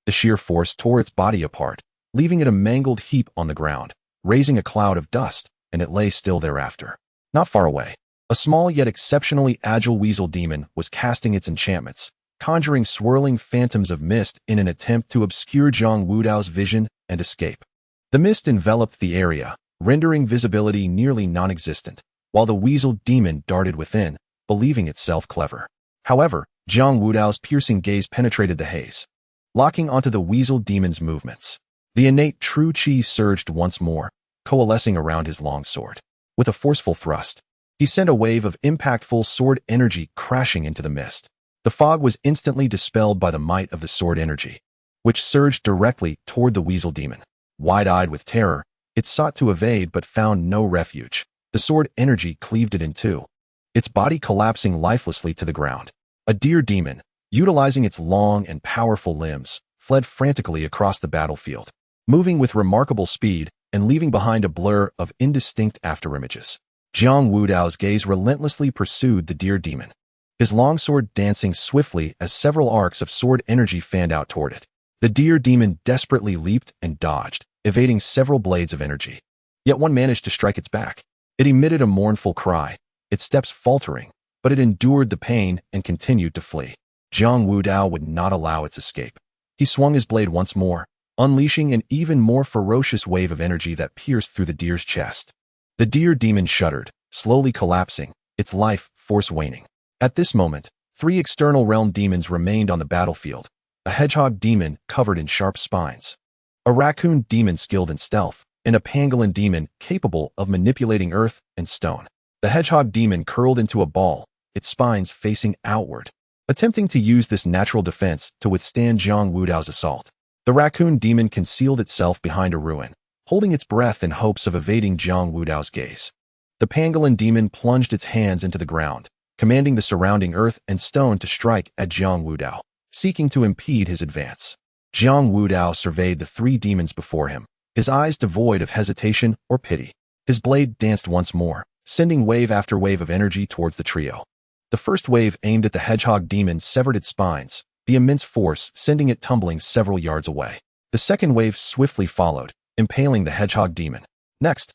The sheer force tore its body apart, leaving it a mangled heap on the ground, raising a cloud of dust, and it lay still thereafter. Not far away, a small yet exceptionally agile weasel demon was casting its enchantments, conjuring swirling phantoms of mist in an attempt to obscure Jiang Wudao's vision and escape. The mist enveloped the area, rendering visibility nearly non-existent, while the weasel demon darted within, believing itself clever. However, Jiang Wudao's piercing gaze penetrated the haze, locking onto the weasel demon's movements. The innate true qi surged once more, coalescing around his longsword. With a forceful thrust, he sent a wave of impactful sword energy crashing into the mist. The fog was instantly dispelled by the might of the sword energy, which surged directly toward the weasel demon. Wide-eyed with terror, it sought to evade but found no refuge. The sword energy cleaved it in two, its body collapsing lifelessly to the ground. A deer demon, utilizing its long and powerful limbs, fled frantically across the battlefield, moving with remarkable speed and leaving behind a blur of indistinct afterimages. Jiang Wudao's gaze relentlessly pursued the deer demon, his longsword dancing swiftly as several arcs of sword energy fanned out toward it. The deer demon desperately leaped and dodged, evading several blades of energy. Yet one managed to strike its back. It emitted a mournful cry, its steps faltering, but it endured the pain and continued to flee. Jiang Wudao would not allow its escape. He swung his blade once more, unleashing an even more ferocious wave of energy that pierced through the deer's chest. The deer demon shuddered, slowly collapsing, its life force waning. At this moment, 3 external realm demons remained on the battlefield. A hedgehog demon covered in sharp spines, a raccoon demon skilled in stealth, and a pangolin demon capable of manipulating earth and stone. The hedgehog demon curled into a ball, its spines facing outward, attempting to use this natural defense to withstand Jiang Wudao's assault. The raccoon demon concealed itself behind a ruin, holding its breath in hopes of evading Jiang Wudao's gaze. The pangolin demon plunged its hands into the ground, commanding the surrounding earth and stone to strike at Jiang Wudao, seeking to impede his advance. Jiang Wudao surveyed the 3 demons before him, his eyes devoid of hesitation or pity. His blade danced once more, sending wave after wave of energy towards the trio. The first wave aimed at the hedgehog demon severed its spines, the immense force sending it tumbling several yards away. The second wave swiftly followed, impaling the hedgehog demon. Next,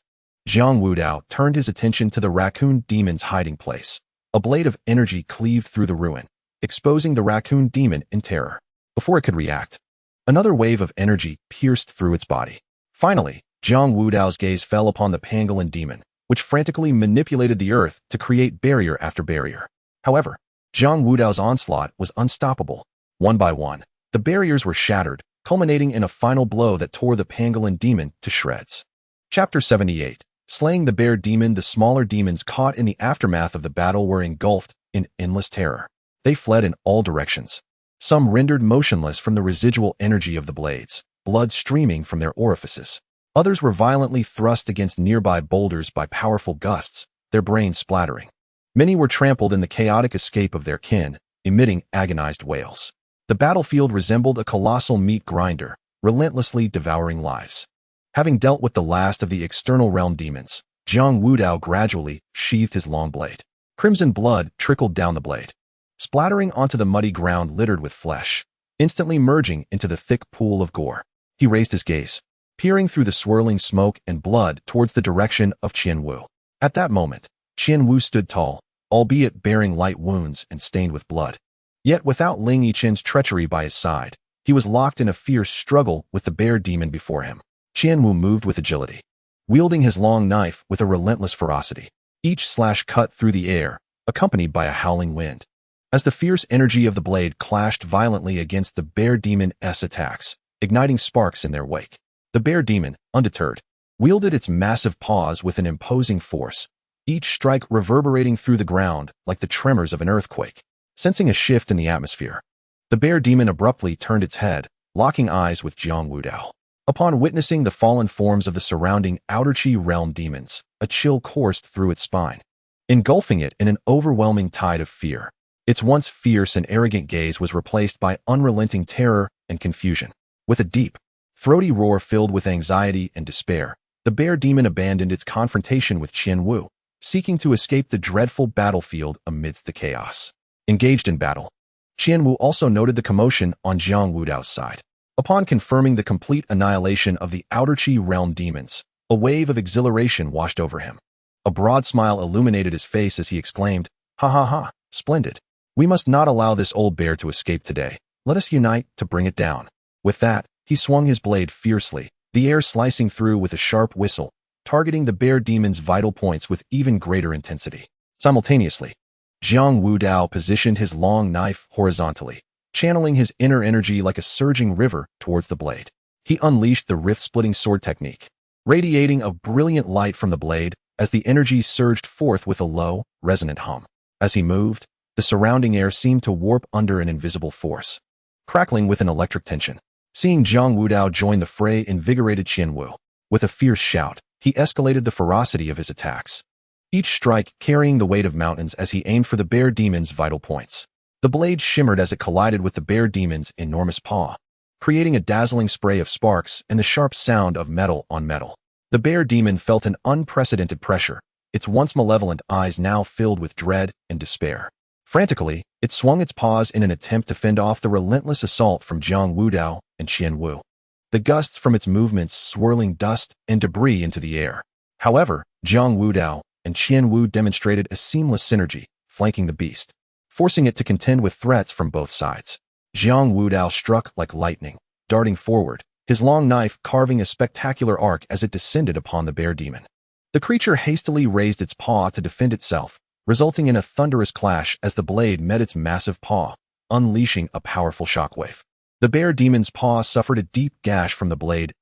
Jiang Wudao turned his attention to the raccoon demon's hiding place. A blade of energy cleaved through the ruin, exposing the raccoon demon in terror. Before it could react, another wave of energy pierced through its body. Finally, Jiang Wudao's gaze fell upon the pangolin demon, which frantically manipulated the earth to create barrier after barrier. However, Jiang Wudao's onslaught was unstoppable. One by one, the barriers were shattered, culminating in a final blow that tore the pangolin demon to shreds. Chapter 78. Slaying the bear demon. The smaller demons caught in the aftermath of the battle were engulfed in endless terror. They fled in all directions. Some rendered motionless from the residual energy of the blades, blood streaming from their orifices. Others were violently thrust against nearby boulders by powerful gusts, their brains splattering. Many were trampled in the chaotic escape of their kin, emitting agonized wails. The battlefield resembled a colossal meat grinder, relentlessly devouring lives. Having dealt with the last of the external realm demons, Jiang Wudao gradually sheathed his long blade. Crimson blood trickled down the blade, splattering onto the muddy ground littered with flesh, instantly merging into the thick pool of gore. He raised his gaze, peering through the swirling smoke and blood towards the direction of Qianwu. At that moment, Qianwu stood tall, albeit bearing light wounds and stained with blood. Yet without Ling Yichen's treachery by his side, he was locked in a fierce struggle with the bear demon before him. Qianwu moved with agility, wielding his long knife with a relentless ferocity. Each slash cut through the air, accompanied by a howling wind. As the fierce energy of the blade clashed violently against the bear demon's attacks, igniting sparks in their wake. The bear demon, undeterred, wielded its massive paws with an imposing force, each strike reverberating through the ground like the tremors of an earthquake. Sensing a shift in the atmosphere, the bear demon abruptly turned its head, locking eyes with Jiang Wudao. Upon witnessing the fallen forms of the surrounding Outer Qi realm demons, a chill coursed through its spine, engulfing it in an overwhelming tide of fear. Its once fierce and arrogant gaze was replaced by unrelenting terror and confusion. With a deep, throaty roar filled with anxiety and despair, the bear demon abandoned its confrontation with Qianwu, seeking to escape the dreadful battlefield amidst the chaos. Engaged in battle, Qianwu also noted the commotion on Jiang Wudao's side. Upon confirming the complete annihilation of the Outer Qi realm demons, a wave of exhilaration washed over him. A broad smile illuminated his face as he exclaimed, "Ha ha ha, splendid. We must not allow this old bear to escape today. Let us unite to bring it down." With that, he swung his blade fiercely, the air slicing through with a sharp whistle, targeting the bear demon's vital points with even greater intensity. Simultaneously, Jiang Wudao positioned his long knife horizontally, channeling his inner energy like a surging river towards the blade. He unleashed the rift-splitting sword technique, radiating a brilliant light from the blade as the energy surged forth with a low, resonant hum. As he moved, the surrounding air seemed to warp under an invisible force, crackling with an electric tension. Seeing Jiang Wudao join the fray invigorated Qianwu. With a fierce shout, he escalated the ferocity of his attacks, each strike carrying the weight of mountains as he aimed for the bear demon's vital points. The blade shimmered as it collided with the bear demon's enormous paw, creating a dazzling spray of sparks and the sharp sound of metal on metal. The bear demon felt an unprecedented pressure, its once malevolent eyes now filled with dread and despair. Frantically, it swung its paws in an attempt to fend off the relentless assault from Jiang Wudao and Qian Wu. The gusts from its movements swirling dust and debris into the air. However, Jiang Wudao and Qian Wu demonstrated a seamless synergy, flanking the beast, forcing it to contend with threats from both sides. Jiang Wudao struck like lightning, darting forward, his long knife carving a spectacular arc as it descended upon the bear demon. The creature hastily raised its paw to defend itself, resulting in a thunderous clash as the blade met its massive paw, unleashing a powerful shockwave. The bear demon's paw suffered a deep gash from the blade's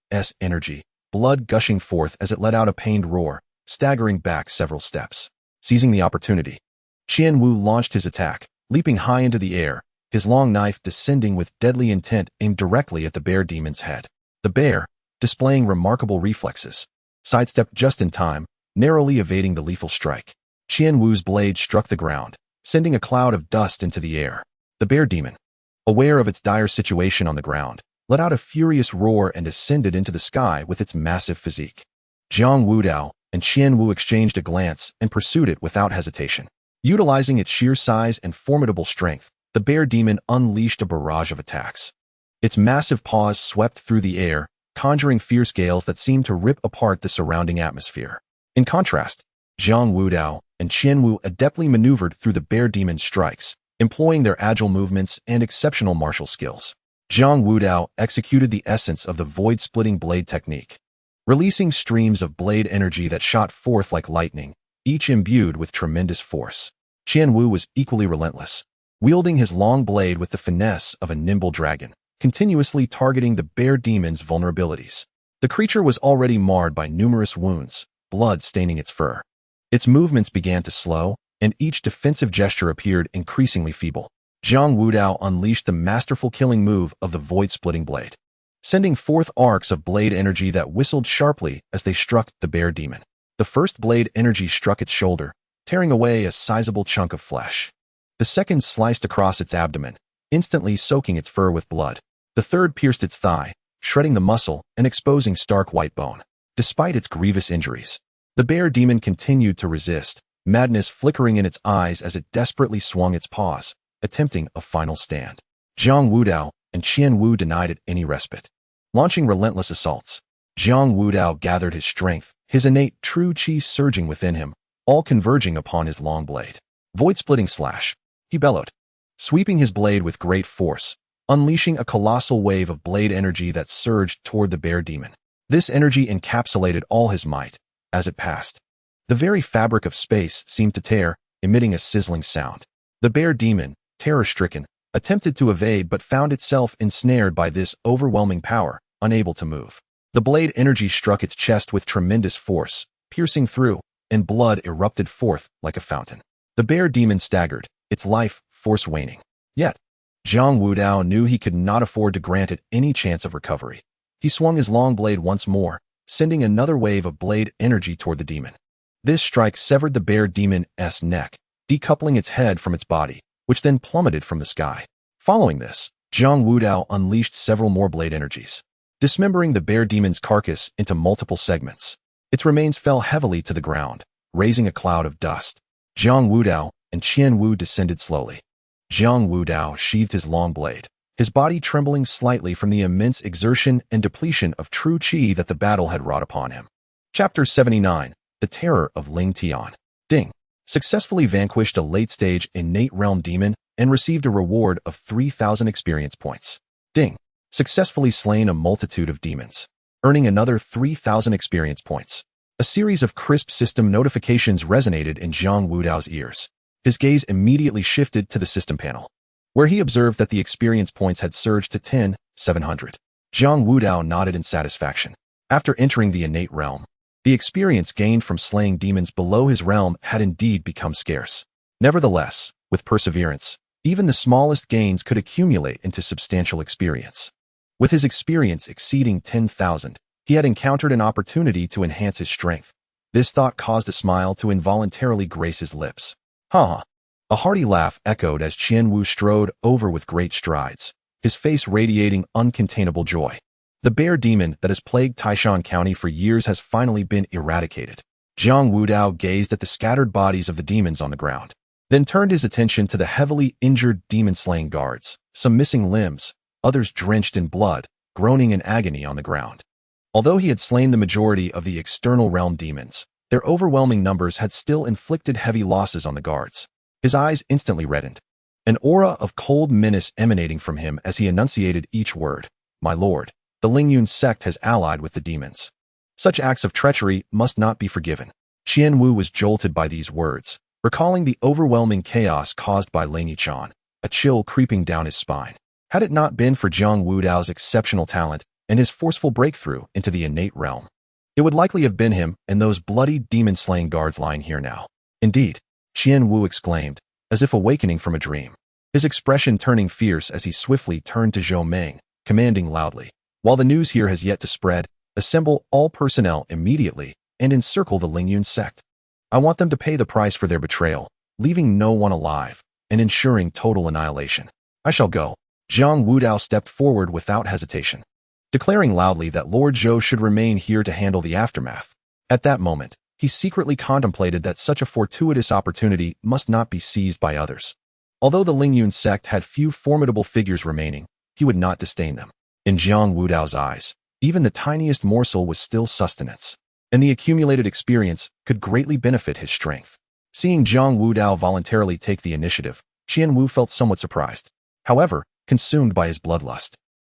energy, blood gushing forth as it let out a pained roar, staggering back several steps. Seizing the opportunity, Qian Wu launched his attack, leaping high into the air, his long knife descending with deadly intent aimed directly at the bear demon's head. The bear, displaying remarkable reflexes, sidestepped just in time, narrowly evading the lethal strike. Qian Wu's blade struck the ground, sending a cloud of dust into the air. The bear demon, aware of its dire situation on the ground, let out a furious roar and ascended into the sky with its massive physique. Jiang Wudao and Qian Wu exchanged a glance and pursued it without hesitation. Utilizing its sheer size and formidable strength, the bear demon unleashed a barrage of attacks. Its massive paws swept through the air, conjuring fierce gales that seemed to rip apart the surrounding atmosphere. In contrast, Jiang Wudao and Qian Wu adeptly maneuvered through the bear demon's strikes, employing their agile movements and exceptional martial skills. Jiang Wudao executed the essence of the void-splitting blade technique, releasing streams of blade energy that shot forth like lightning, each imbued with tremendous force. Qian Wu was equally relentless, wielding his long blade with the finesse of a nimble dragon, continuously targeting the bear demon's vulnerabilities. The creature was already marred by numerous wounds, blood staining its fur. Its movements began to slow, and each defensive gesture appeared increasingly feeble. Jiang Wudao unleashed the masterful killing move of the void-splitting blade, sending forth arcs of blade energy that whistled sharply as they struck the bear demon. The first blade energy struck its shoulder, tearing away a sizable chunk of flesh. The second sliced across its abdomen, instantly soaking its fur with blood. The third pierced its thigh, shredding the muscle and exposing stark white bone. Despite its grievous injuries, the bear demon continued to resist, madness flickering in its eyes as it desperately swung its paws, attempting a final stand. Jiang Wudao and Qian Wu denied it any respite. Launching relentless assaults, Jiang Wudao gathered his strength, his innate true qi surging within him, all converging upon his long blade. Void-splitting slash, he bellowed, sweeping his blade with great force, unleashing a colossal wave of blade energy that surged toward the bear demon. This energy encapsulated all his might. As it passed, the very fabric of space seemed to tear, emitting a sizzling sound. The bear demon, terror-stricken, attempted to evade but found itself ensnared by this overwhelming power, unable to move. The blade energy struck its chest with tremendous force, piercing through, and blood erupted forth like a fountain. The bear demon staggered, its life force waning. Yet, Jiang Wudao knew he could not afford to grant it any chance of recovery. He swung his long blade once more, sending another wave of blade energy toward the demon. This strike severed the bear demon's neck, decoupling its head from its body, which then plummeted from the sky. Following this, Jiang Wudao unleashed several more blade energies, dismembering the bear demon's carcass into multiple segments. Its remains fell heavily to the ground, raising a cloud of dust. Jiang Wudao and Qian Wu descended slowly. Jiang Wudao sheathed his long blade, his body trembling slightly from the immense exertion and depletion of true qi that the battle had wrought upon him. Chapter 79, The Terror of Ling Tian. Ding successfully vanquished a late-stage innate realm demon and received a reward of 3,000 experience points. Ding successfully slain a multitude of demons, earning another 3,000 experience points. A series of crisp system notifications resonated in Jiang Wudao's ears. His gaze immediately shifted to the system panel, where he observed that the experience points had surged to 10,700. Jiang Wudao nodded in satisfaction. After entering the innate realm, the experience gained from slaying demons below his realm had indeed become scarce. Nevertheless, with perseverance, even the smallest gains could accumulate into substantial experience. With his experience exceeding 10,000, he had encountered an opportunity to enhance his strength. This thought caused a smile to involuntarily grace his lips. Ha ha! A hearty laugh echoed as Qian Wu strode over with great strides, his face radiating uncontainable joy. The bear demon that has plagued Taishan County for years has finally been eradicated. Jiang Wudao gazed at the scattered bodies of the demons on the ground, then turned his attention to the heavily injured demon-slaying guards, some missing limbs, others drenched in blood, groaning in agony on the ground. Although he had slain the majority of the external realm demons, their overwhelming numbers had still inflicted heavy losses on the guards. His eyes instantly reddened, an aura of cold menace emanating from him as he enunciated each word. "My lord, the Lingyun sect has allied with the demons. Such acts of treachery must not be forgiven." Qian Wu was jolted by these words, recalling the overwhelming chaos caused by Ling Yichan, a chill creeping down his spine. Had it not been for Jiang Wudao's exceptional talent and his forceful breakthrough into the innate realm, it would likely have been him and those bloody demon-slaying guards lying here now. Indeed, Qian Wu exclaimed, as if awakening from a dream, his expression turning fierce as he swiftly turned to Zhou Meng, commanding loudly, "While the news here has yet to spread, assemble all personnel immediately and encircle the Lingyun sect. I want them to pay the price for their betrayal, leaving no one alive and ensuring total annihilation." "I shall go." Jiang Wudao stepped forward without hesitation, declaring loudly that Lord Zhou should remain here to handle the aftermath. At that moment, he secretly contemplated that such a fortuitous opportunity must not be seized by others. Although the Lingyun sect had few formidable figures remaining, he would not disdain them. In Jiang Wudao's eyes, even the tiniest morsel was still sustenance, and the accumulated experience could greatly benefit his strength. Seeing Jiang Wudao voluntarily take the initiative, Qian Wu felt somewhat surprised. However, consumed by his bloodlust,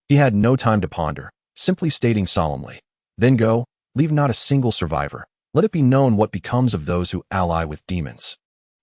he had no time to ponder, simply stating solemnly, "Then go, leave not a single survivor. Let it be known what becomes of those who ally with demons."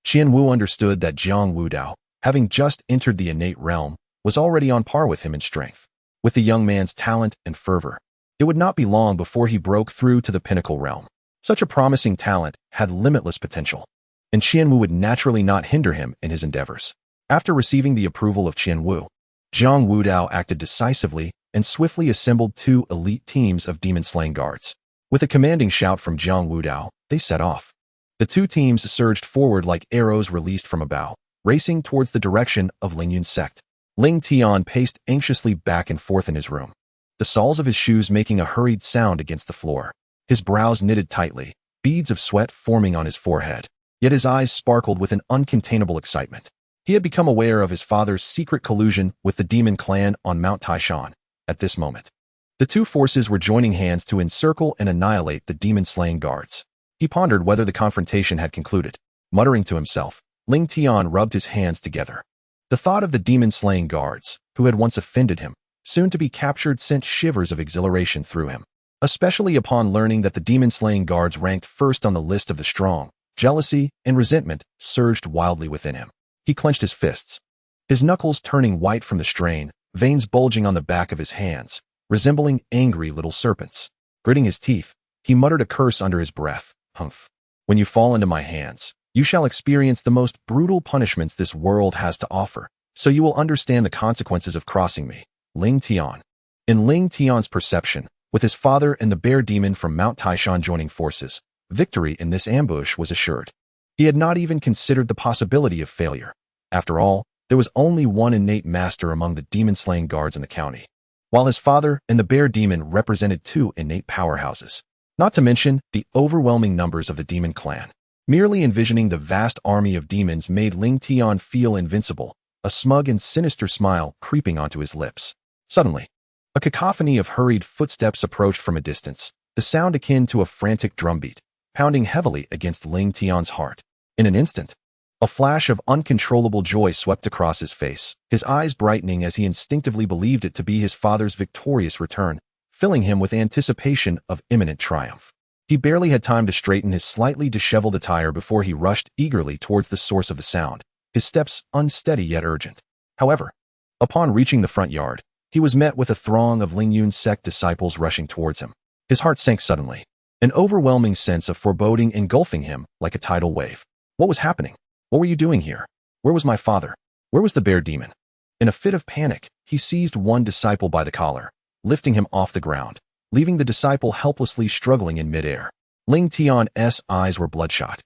Qian Wu understood that Jiang Wudao, having just entered the innate realm, was already on par with him in strength. With the young man's talent and fervor, it would not be long before he broke through to the pinnacle realm. Such a promising talent had limitless potential, and Qian Wu would naturally not hinder him in his endeavors. After receiving the approval of Qian Wu, Jiang Wudao acted decisively and swiftly assembled 2 elite teams of demon-slaying guards. With a commanding shout from Jiang Wudao, they set off. The 2 teams surged forward like arrows released from a bow, racing towards the direction of Lingyun's sect. Ling Tian paced anxiously back and forth in his room, the soles of his shoes making a hurried sound against the floor. His brows knitted tightly, beads of sweat forming on his forehead, yet his eyes sparkled with an uncontainable excitement. He had become aware of his father's secret collusion with the demon clan on Mount Taishan. At this moment, the 2 forces were joining hands to encircle and annihilate the demon-slaying guards. He pondered whether the confrontation had concluded. Muttering to himself, Ling Tian rubbed his hands together. The thought of the demon-slaying guards, who had once offended him, soon to be captured, sent shivers of exhilaration through him. Especially upon learning that the demon-slaying guards ranked first on the list of the strong, jealousy and resentment surged wildly within him. He clenched his fists, his knuckles turning white from the strain, veins bulging on the back of his hands, resembling angry little serpents. Gritting his teeth, he muttered a curse under his breath. "Humph. When you fall into my hands, you shall experience the most brutal punishments this world has to offer, so you will understand the consequences of crossing me." Ling Tian. In Ling Tian's perception, with his father and the bear demon from Mount Taishan joining forces, victory in this ambush was assured. He had not even considered the possibility of failure. After all, there was only one innate master among the demon-slaying guards in the county, while his father and the bear demon represented 2 innate powerhouses, not to mention the overwhelming numbers of the demon clan. Merely envisioning the vast army of demons made Ling Tian feel invincible, a smug and sinister smile creeping onto his lips. Suddenly, a cacophony of hurried footsteps approached from a distance, the sound akin to a frantic drumbeat, pounding heavily against Ling Tian's heart. In an instant, a flash of uncontrollable joy swept across his face, his eyes brightening as he instinctively believed it to be his father's victorious return, filling him with anticipation of imminent triumph. He barely had time to straighten his slightly disheveled attire before he rushed eagerly towards the source of the sound, his steps unsteady yet urgent. However, upon reaching the front yard, he was met with a throng of Lingyun sect disciples rushing towards him. His heart sank suddenly, an overwhelming sense of foreboding engulfing him like a tidal wave. What was happening? What were you doing here? Where was my father? Where was the bear demon? In a fit of panic, he seized one disciple by the collar, lifting him off the ground, leaving the disciple helplessly struggling in midair. Ling Tian's eyes were bloodshot,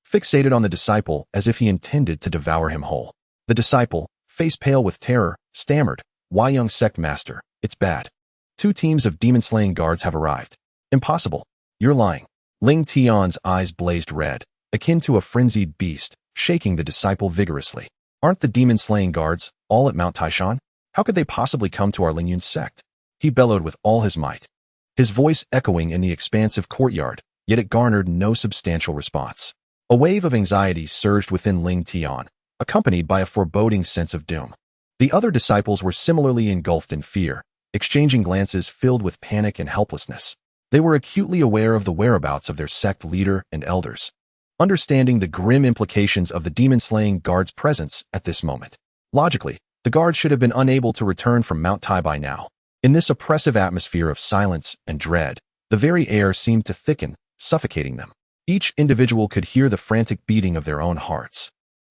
fixated on the disciple as if he intended to devour him whole. The disciple, face pale with terror, stammered, Why, young sect master, it's bad. 2 teams of demon-slaying guards have arrived. Impossible. You're lying. Ling Tian's eyes blazed red, akin to a frenzied beast, shaking the disciple vigorously. Aren't the demon-slaying guards all at Mount Taishan? How could they possibly come to our Lingyun sect? He bellowed with all his might, his voice echoing in the expansive courtyard, yet it garnered no substantial response. A wave of anxiety surged within Ling Tian, accompanied by a foreboding sense of doom. The other disciples were similarly engulfed in fear, exchanging glances filled with panic and helplessness. They were acutely aware of the whereabouts of their sect leader and elders, understanding the grim implications of the demon-slaying guard's presence at this moment. Logically, the guards should have been unable to return from Mount Tai by now. In this oppressive atmosphere of silence and dread, the very air seemed to thicken, suffocating them. Each individual could hear the frantic beating of their own hearts,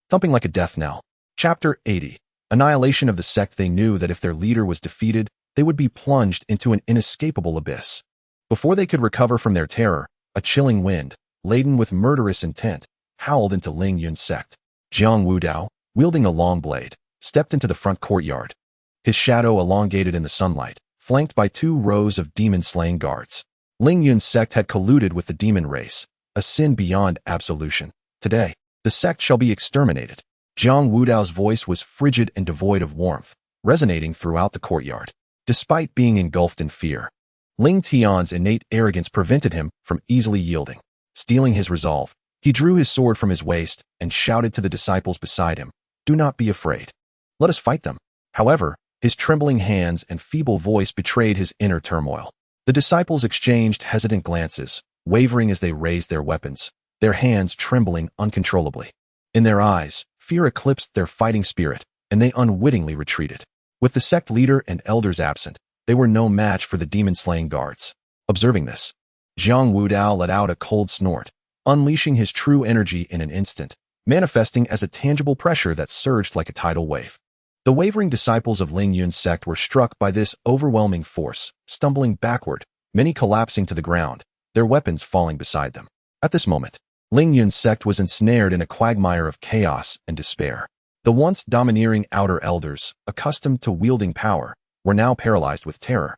thumping like a death knell. Chapter 80. Annihilation of the sect. They knew that if their leader was defeated, they would be plunged into an inescapable abyss. Before they could recover from their terror, a chilling wind, laden with murderous intent, howled into Ling Yun's sect. Jiang Wudao, wielding a long blade, stepped into the front courtyard. His shadow elongated in the sunlight, flanked by 2 rows of demon-slaying guards. Ling Yun's sect had colluded with the demon race, a sin beyond absolution. Today, the sect shall be exterminated. Jiang Wudao's voice was frigid and devoid of warmth, resonating throughout the courtyard. Despite being engulfed in fear, Ling Tian's innate arrogance prevented him from easily yielding. Steeling his resolve, he drew his sword from his waist and shouted to the disciples beside him, "Do not be afraid. Let us fight them." However, his trembling hands and feeble voice betrayed his inner turmoil. The disciples exchanged hesitant glances, wavering as they raised their weapons, their hands trembling uncontrollably. In their eyes, fear eclipsed their fighting spirit, and they unwittingly retreated. With the sect leader and elders absent, they were no match for the demon-slaying guards. Observing this, Jiang Wudao let out a cold snort, unleashing his true energy in an instant, manifesting as a tangible pressure that surged like a tidal wave. The wavering disciples of Ling Yun's sect were struck by this overwhelming force, stumbling backward, many collapsing to the ground, their weapons falling beside them. At this moment, Ling Yun's sect was ensnared in a quagmire of chaos and despair. The once domineering outer elders, accustomed to wielding power, were now paralyzed with terror.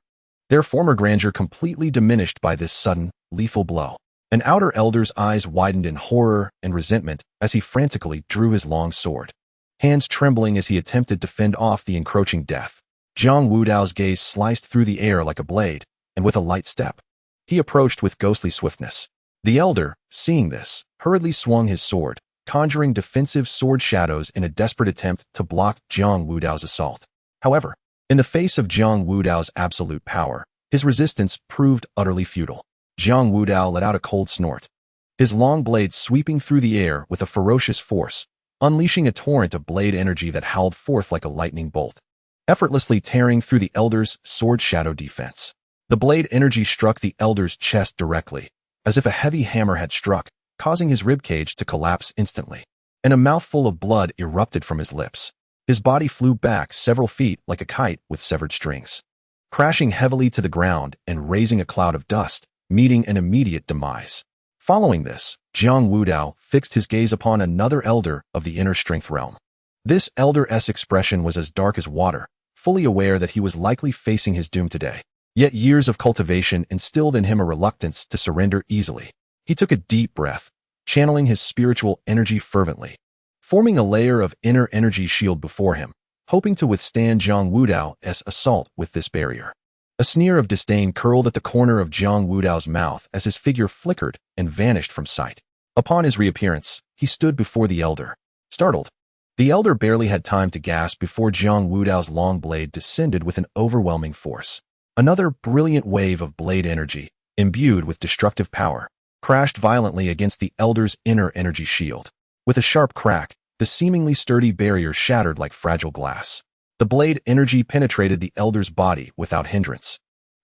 Their former grandeur completely diminished by this sudden, lethal blow. An outer elder's eyes widened in horror and resentment as he frantically drew his long sword, hands trembling as he attempted to fend off the encroaching death. Jiang Wudao's gaze sliced through the air like a blade, and with a light step, he approached with ghostly swiftness. The elder, seeing this, hurriedly swung his sword, conjuring defensive sword shadows in a desperate attempt to block Jiang Wudao's assault. However, in the face of Jiang Wudao's absolute power, his resistance proved utterly futile. Jiang Wudao let out a cold snort, his long blade sweeping through the air with a ferocious force, unleashing a torrent of blade energy that howled forth like a lightning bolt, effortlessly tearing through the elder's sword shadow defense. The blade energy struck the elder's chest directly, as if a heavy hammer had struck, causing his ribcage to collapse instantly, and a mouthful of blood erupted from his lips. His body flew back several feet like a kite with severed strings, crashing heavily to the ground and raising a cloud of dust, meeting an immediate demise. Following this, Jiang Wudao fixed his gaze upon another elder of the inner strength realm. This elder's expression was as dark as water, fully aware that he was likely facing his doom today. Yet years of cultivation instilled in him a reluctance to surrender easily. He took a deep breath, channeling his spiritual energy fervently, forming a layer of inner energy shield before him, hoping to withstand Jiang Wudao's assault with this barrier. A sneer of disdain curled at the corner of Jiang Wudao's mouth as his figure flickered and vanished from sight. Upon his reappearance, he stood before the elder, startled. The elder barely had time to gasp before Jiang Wudao's long blade descended with an overwhelming force. Another brilliant wave of blade energy, imbued with destructive power, crashed violently against the elder's inner energy shield. With a sharp crack, the seemingly sturdy barrier shattered like fragile glass. The blade energy penetrated the elder's body without hindrance,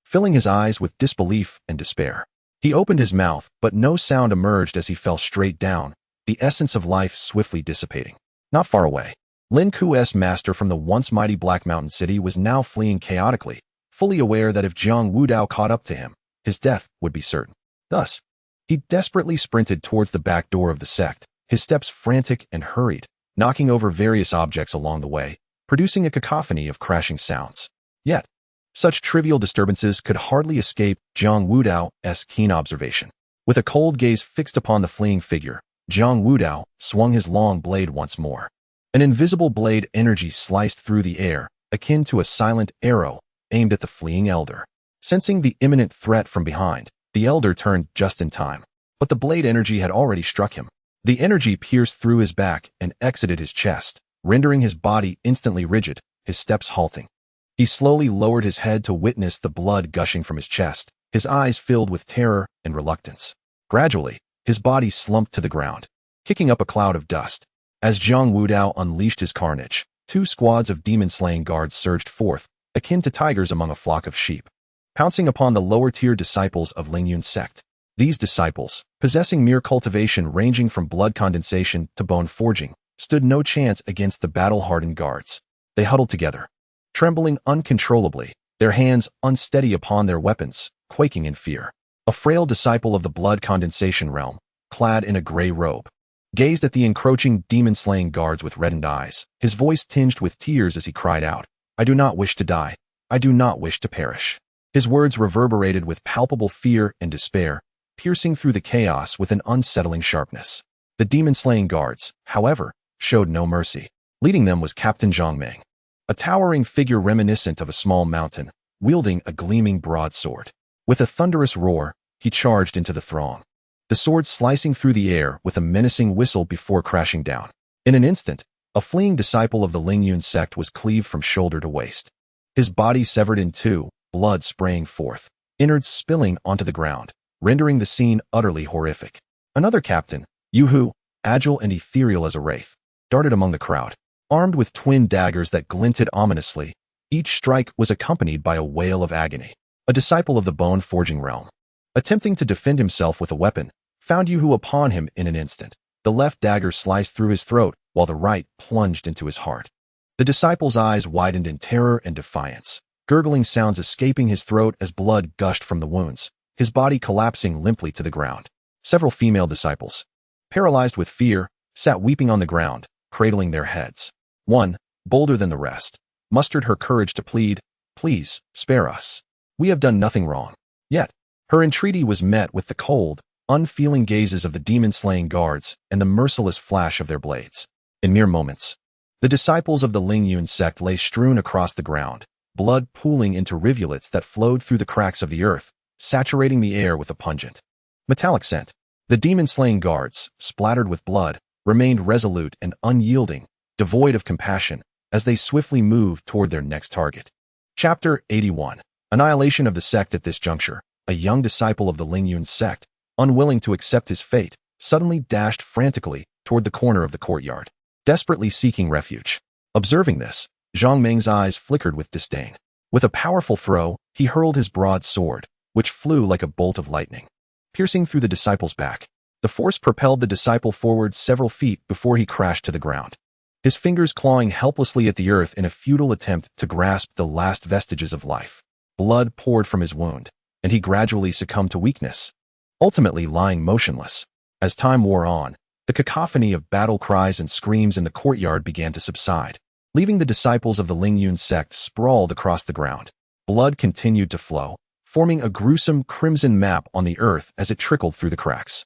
filling his eyes with disbelief and despair. He opened his mouth, but no sound emerged as he fell straight down, the essence of life swiftly dissipating. Not far away, Lin Ku's master from the once mighty Black Mountain City was now fleeing chaotically, fully aware that if Jiang Wudao caught up to him, his death would be certain. Thus, he desperately sprinted towards the back door of the sect, his steps frantic and hurried, knocking over various objects along the way, producing a cacophony of crashing sounds. Yet, such trivial disturbances could hardly escape Jiang Wudao's keen observation. With a cold gaze fixed upon the fleeing figure, Jiang Wudao swung his long blade once more. An invisible blade energy sliced through the air, akin to a silent arrow aimed at the fleeing elder. Sensing the imminent threat from behind, the elder turned just in time. But the blade energy had already struck him. The energy pierced through his back and exited his chest, rendering his body instantly rigid, his steps halting. He slowly lowered his head to witness the blood gushing from his chest, his eyes filled with terror and reluctance. Gradually, his body slumped to the ground, kicking up a cloud of dust. As Jiang Wudao unleashed his carnage, 2 squads of demon-slaying guards surged forth, akin to tigers among a flock of sheep, pouncing upon the lower-tier disciples of Lingyun's sect. These disciples, possessing mere cultivation ranging from blood condensation to bone forging, stood no chance against the battle-hardened guards. They huddled together, trembling uncontrollably, their hands unsteady upon their weapons, quaking in fear. A frail disciple of the blood condensation realm, clad in a gray robe, gazed at the encroaching demon-slaying guards with reddened eyes, his voice tinged with tears as he cried out, "I do not wish to die. I do not wish to perish." His words reverberated with palpable fear and despair, piercing through the chaos with an unsettling sharpness. The demon-slaying guards, however, showed no mercy. Leading them was Captain Zhang Meng, a towering figure reminiscent of a small mountain, wielding a gleaming broadsword. With a thunderous roar, he charged into the throng, the sword slicing through the air with a menacing whistle before crashing down. In an instant, a fleeing disciple of the Lingyun sect was cleaved from shoulder to waist. His body severed in two, blood spraying forth, innards spilling onto the ground, rendering the scene utterly horrific. Another captain, Yu, agile and ethereal as a wraith, darted among the crowd, armed with twin daggers that glinted ominously. Each strike was accompanied by a wail of agony. A disciple of the bone-forging realm, attempting to defend himself with a weapon, found Yu upon him in an instant. The left dagger sliced through his throat, while the right plunged into his heart. The disciple's eyes widened in terror and defiance, gurgling sounds escaping his throat as blood gushed from the wounds, his body collapsing limply to the ground. Several female disciples, paralyzed with fear, sat weeping on the ground, cradling their heads. One, bolder than the rest, mustered her courage to plead, "Please, spare us. We have done nothing wrong." Yet, her entreaty was met with the cold, unfeeling gazes of the demon-slaying guards and the merciless flash of their blades. In mere moments, the disciples of the Lingyun sect lay strewn across the ground, blood pooling into rivulets that flowed through the cracks of the earth, saturating the air with a pungent, metallic scent. The demon-slaying guards, splattered with blood, remained resolute and unyielding, devoid of compassion, as they swiftly moved toward their next target. Chapter 81. Annihilation of the sect. At this juncture, a young disciple of the Lingyun sect, unwilling to accept his fate, suddenly dashed frantically toward the corner of the courtyard, desperately seeking refuge. Observing this, Zhang Meng's eyes flickered with disdain. With a powerful throw, he hurled his broad sword, which flew like a bolt of lightning, piercing through the disciple's back. The force propelled the disciple forward several feet before he crashed to the ground, his fingers clawing helplessly at the earth in a futile attempt to grasp the last vestiges of life. Blood poured from his wound, and he gradually succumbed to weakness, ultimately lying motionless. As time wore on, the cacophony of battle cries and screams in the courtyard began to subside, leaving the disciples of the Lingyun sect sprawled across the ground. Blood continued to flow, forming a gruesome crimson map on the earth as it trickled through the cracks.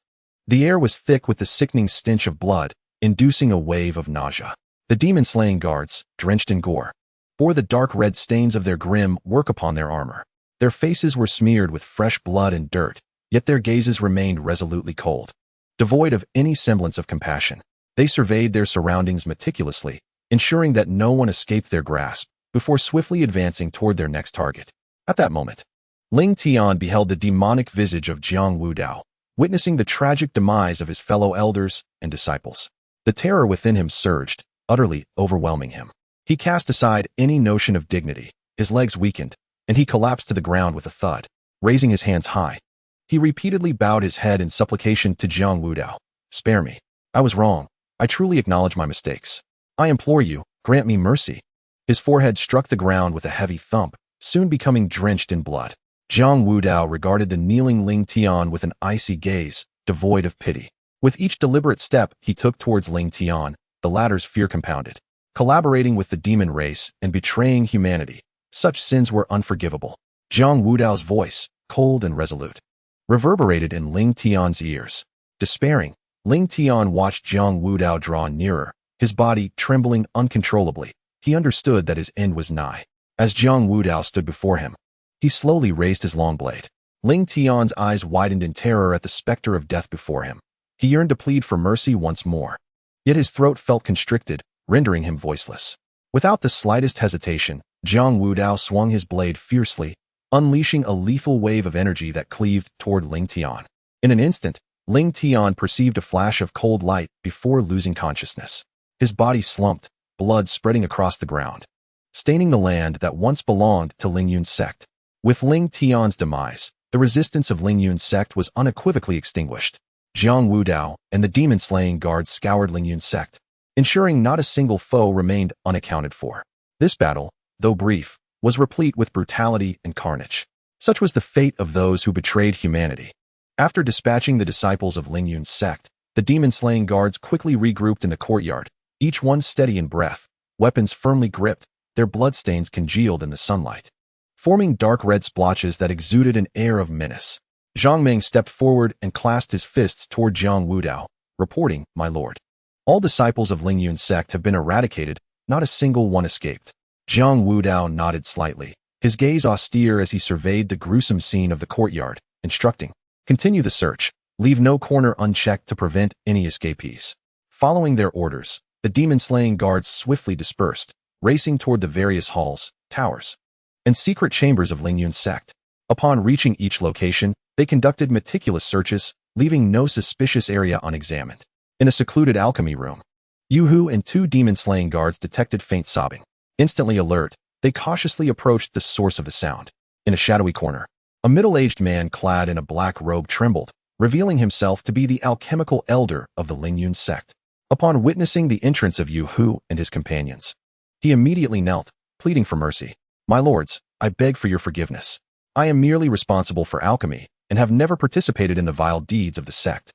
The air was thick with the sickening stench of blood, inducing a wave of nausea. The demon-slaying guards, drenched in gore, bore the dark red stains of their grim work upon their armor. Their faces were smeared with fresh blood and dirt, yet their gazes remained resolutely cold. Devoid of any semblance of compassion, they surveyed their surroundings meticulously, ensuring that no one escaped their grasp, before swiftly advancing toward their next target. At that moment, Ling Tian beheld the demonic visage of Jiang Wudao, witnessing the tragic demise of his fellow elders and disciples. The terror within him surged, utterly overwhelming him. He cast aside any notion of dignity, his legs weakened, and he collapsed to the ground with a thud. Raising his hands high, he repeatedly bowed his head in supplication to Jiang Wudao. "Spare me. I was wrong. I truly acknowledge my mistakes. I implore you, grant me mercy." His forehead struck the ground with a heavy thump, soon becoming drenched in blood. Jiang Wudao regarded the kneeling Ling Tian with an icy gaze, devoid of pity. With each deliberate step he took towards Ling Tian, the latter's fear compounded. collaborating with the demon race and betraying humanity. Such sins were unforgivable. Jiang Wudao's voice, cold and resolute, reverberated in Ling Tian's ears. Despairing, Ling Tian watched Jiang Wudao draw nearer, his body trembling uncontrollably. He understood that his end was nigh. As Jiang Wudao stood before him, he slowly raised his long blade. Ling Tian's eyes widened in terror at the specter of death before him. He yearned to plead for mercy once more. Yet his throat felt constricted, rendering him voiceless. Without the slightest hesitation, Jiang Wudao swung his blade fiercely, unleashing a lethal wave of energy that cleaved toward Ling Tian. In an instant, Ling Tian perceived a flash of cold light before losing consciousness. His body slumped, blood spreading across the ground, staining the land that once belonged to Ling Yun's sect. With Ling Tian's demise, the resistance of Ling Yun's sect was unequivocally extinguished. Jiang Wudao and the demon-slaying guards scoured Ling Yun's sect, ensuring not a single foe remained unaccounted for. This battle, though brief, was replete with brutality and carnage. Such was the fate of those who betrayed humanity. After dispatching the disciples of Ling Yun's sect, the demon-slaying guards quickly regrouped in the courtyard, each one steady in breath, weapons firmly gripped, their bloodstains congealed in the sunlight, forming dark red splotches that exuded an air of menace. Zhang Ming stepped forward and clasped his fists toward Jiang Wudao, reporting, "My lord, all disciples of Ling Yun's sect have been eradicated, not a single one escaped." Jiang Wudao nodded slightly, his gaze austere as he surveyed the gruesome scene of the courtyard, instructing, "Continue the search, leave no corner unchecked to prevent any escapees." Following their orders, the demon-slaying guards swiftly dispersed, racing toward the various halls, towers, and secret chambers of Ling Yun's sect. Upon reaching each location, they conducted meticulous searches, leaving no suspicious area unexamined. In a secluded alchemy room, Yu Hu and two demon-slaying guards detected faint sobbing. Instantly alert, they cautiously approached the source of the sound. In a shadowy corner, a middle-aged man clad in a black robe trembled, revealing himself to be the alchemical elder of the Ling Yun sect. Upon witnessing the entrance of Yu Hu and his companions, he immediately knelt, pleading for mercy. "My lords, I beg for your forgiveness. I am merely responsible for alchemy and have never participated in the vile deeds of the sect.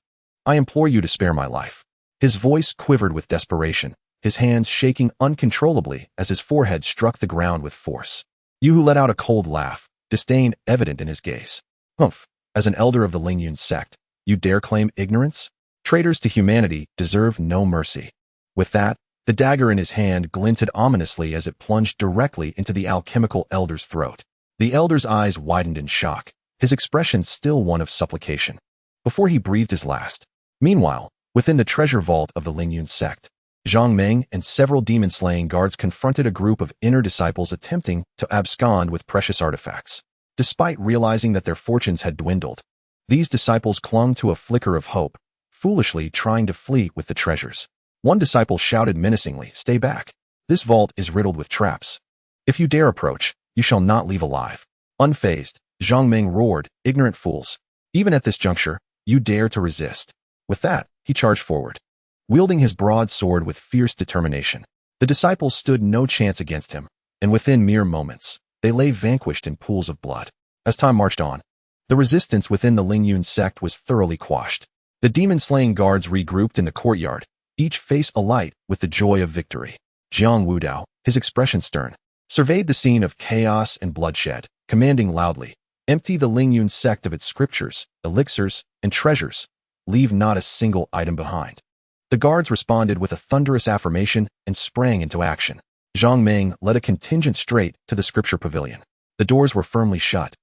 I implore you to spare my life." His voice quivered with desperation, his hands shaking uncontrollably as his forehead struck the ground with force. Yu Hu let out a cold laugh, disdain evident in his gaze. "Humph, as an elder of the Ling Yun sect, you dare claim ignorance? Traitors to humanity deserve no mercy." With that, the dagger in his hand glinted ominously as it plunged directly into the alchemical elder's throat. The elder's eyes widened in shock, his expression still one of supplication, before he breathed his last. Meanwhile, within the treasure vault of the Ling Yun sect, Zhang Ming and several demon-slaying guards confronted a group of inner disciples attempting to abscond with precious artifacts. Despite realizing that their fortunes had dwindled, these disciples clung to a flicker of hope, foolishly trying to flee with the treasures. One disciple shouted menacingly, "Stay back. This vault is riddled with traps. If you dare approach, you shall not leave alive." Unfazed, Zhang Ming roared, "Ignorant fools. Even at this juncture, you dare to resist." With that, he charged forward, wielding his broad sword with fierce determination. The disciples stood no chance against him, and within mere moments, they lay vanquished in pools of blood. As time marched on, the resistance within the Ling Yun sect was thoroughly quashed. The demon-slaying guards regrouped in the courtyard, each face alight with the joy of victory. Jiang Wudao, his expression stern, surveyed the scene of chaos and bloodshed, commanding loudly, "Empty the Ling Yun sect of its scriptures, elixirs, and treasures. Leave not a single item behind." The guards responded with a thunderous affirmation and sprang into action. Zhang Ming led a contingent straight to the scripture pavilion. The doors were firmly shut,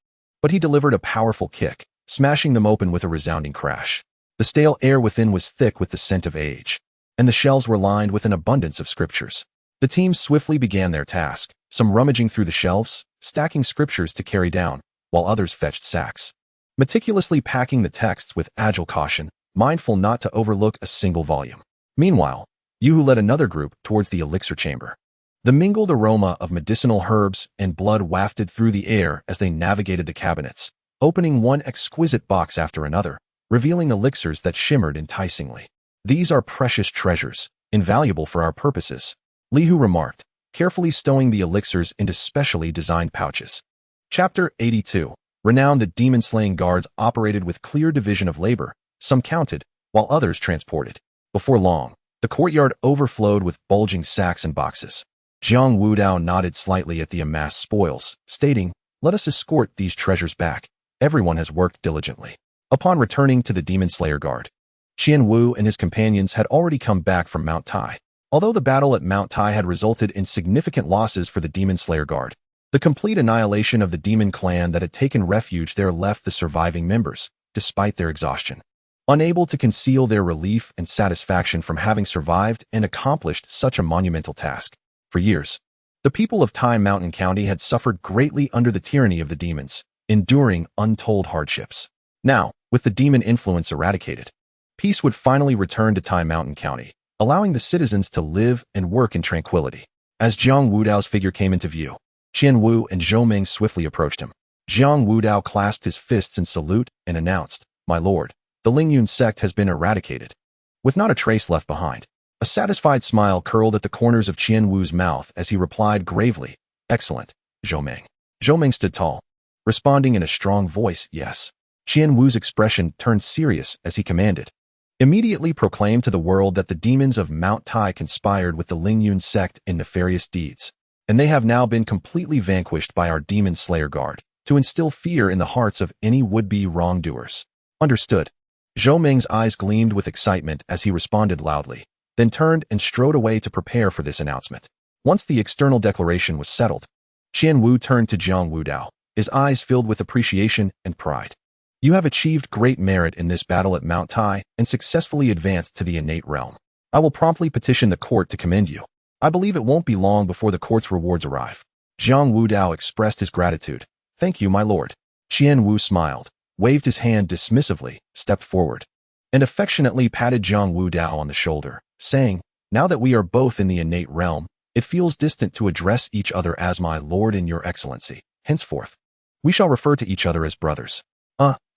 but he delivered a powerful kick, smashing them open with a resounding crash. The stale air within was thick with the scent of age, and the shelves were lined with an abundance of scriptures. The team swiftly began their task, some rummaging through the shelves, stacking scriptures to carry down, while others fetched sacks, meticulously packing the texts with agile caution, mindful not to overlook a single volume. Meanwhile, Yu Hu led another group towards the elixir chamber. The mingled aroma of medicinal herbs and blood wafted through the air as they navigated the cabinets, opening one exquisite box after another, revealing elixirs that shimmered enticingly. "These are precious treasures, invaluable for our purposes," Li Hu remarked, carefully stowing the elixirs into specially designed pouches. Chapter 82. Renowned. The demon-slaying guards operated with clear division of labor, some counted, while others transported. Before long, The courtyard overflowed with bulging sacks and boxes. Jiang Wudao nodded slightly at the amassed spoils, stating, "Let us escort these treasures back. Everyone has worked diligently." Upon returning to the Demon Slayer Guard, Qian Wu and his companions had already come back from Mount Tai. Although the battle at Mount Tai had resulted in significant losses for the Demon Slayer Guard, the complete annihilation of the demon clan that had taken refuge there left the surviving members, despite their exhaustion, unable to conceal their relief and satisfaction from having survived and accomplished such a monumental task. For years, the people of Tai Mountain County had suffered greatly under the tyranny of the demons, enduring untold hardships. Now, with the demon influence eradicated, peace would finally return to Tai Mountain County, allowing the citizens to live and work in tranquility. As Jiang Wudao's figure came into view, Qian Wu and Zhou Meng swiftly approached him. Jiang Wudao clasped his fists in salute and announced, "My lord, the Lingyun sect has been eradicated, with not a trace left behind." A satisfied smile curled at the corners of Qian Wu's mouth as he replied gravely, "Excellent, Zhou Meng." Zhou Meng stood tall, responding in a strong voice, "Yes." Qian Wu's expression turned serious as he commanded, "Immediately proclaim to the world that the demons of Mount Tai conspired with the Lingyun sect in nefarious deeds, and they have now been completely vanquished by our Demon Slayer Guard, to instill fear in the hearts of any would-be wrongdoers." Understood. Zhou Meng's eyes gleamed with excitement as he responded loudly, then turned and strode away to prepare for this announcement. Once the external declaration was settled, Qian Wu turned to Jiang Wudao, his eyes filled with appreciation and pride. "You have achieved great merit in this battle at Mount Tai and successfully advanced to the innate realm. I will promptly petition the court to commend you. I believe it won't be long before the court's rewards arrive." Jiang Wudao expressed his gratitude. "Thank you, my lord." Qian Wu smiled, waved his hand dismissively, stepped forward, and affectionately patted Jiang Wudao on the shoulder, saying, "Now that we are both in the innate realm, it feels distant to address each other as my lord and your excellency. Henceforth, we shall refer to each other as brothers."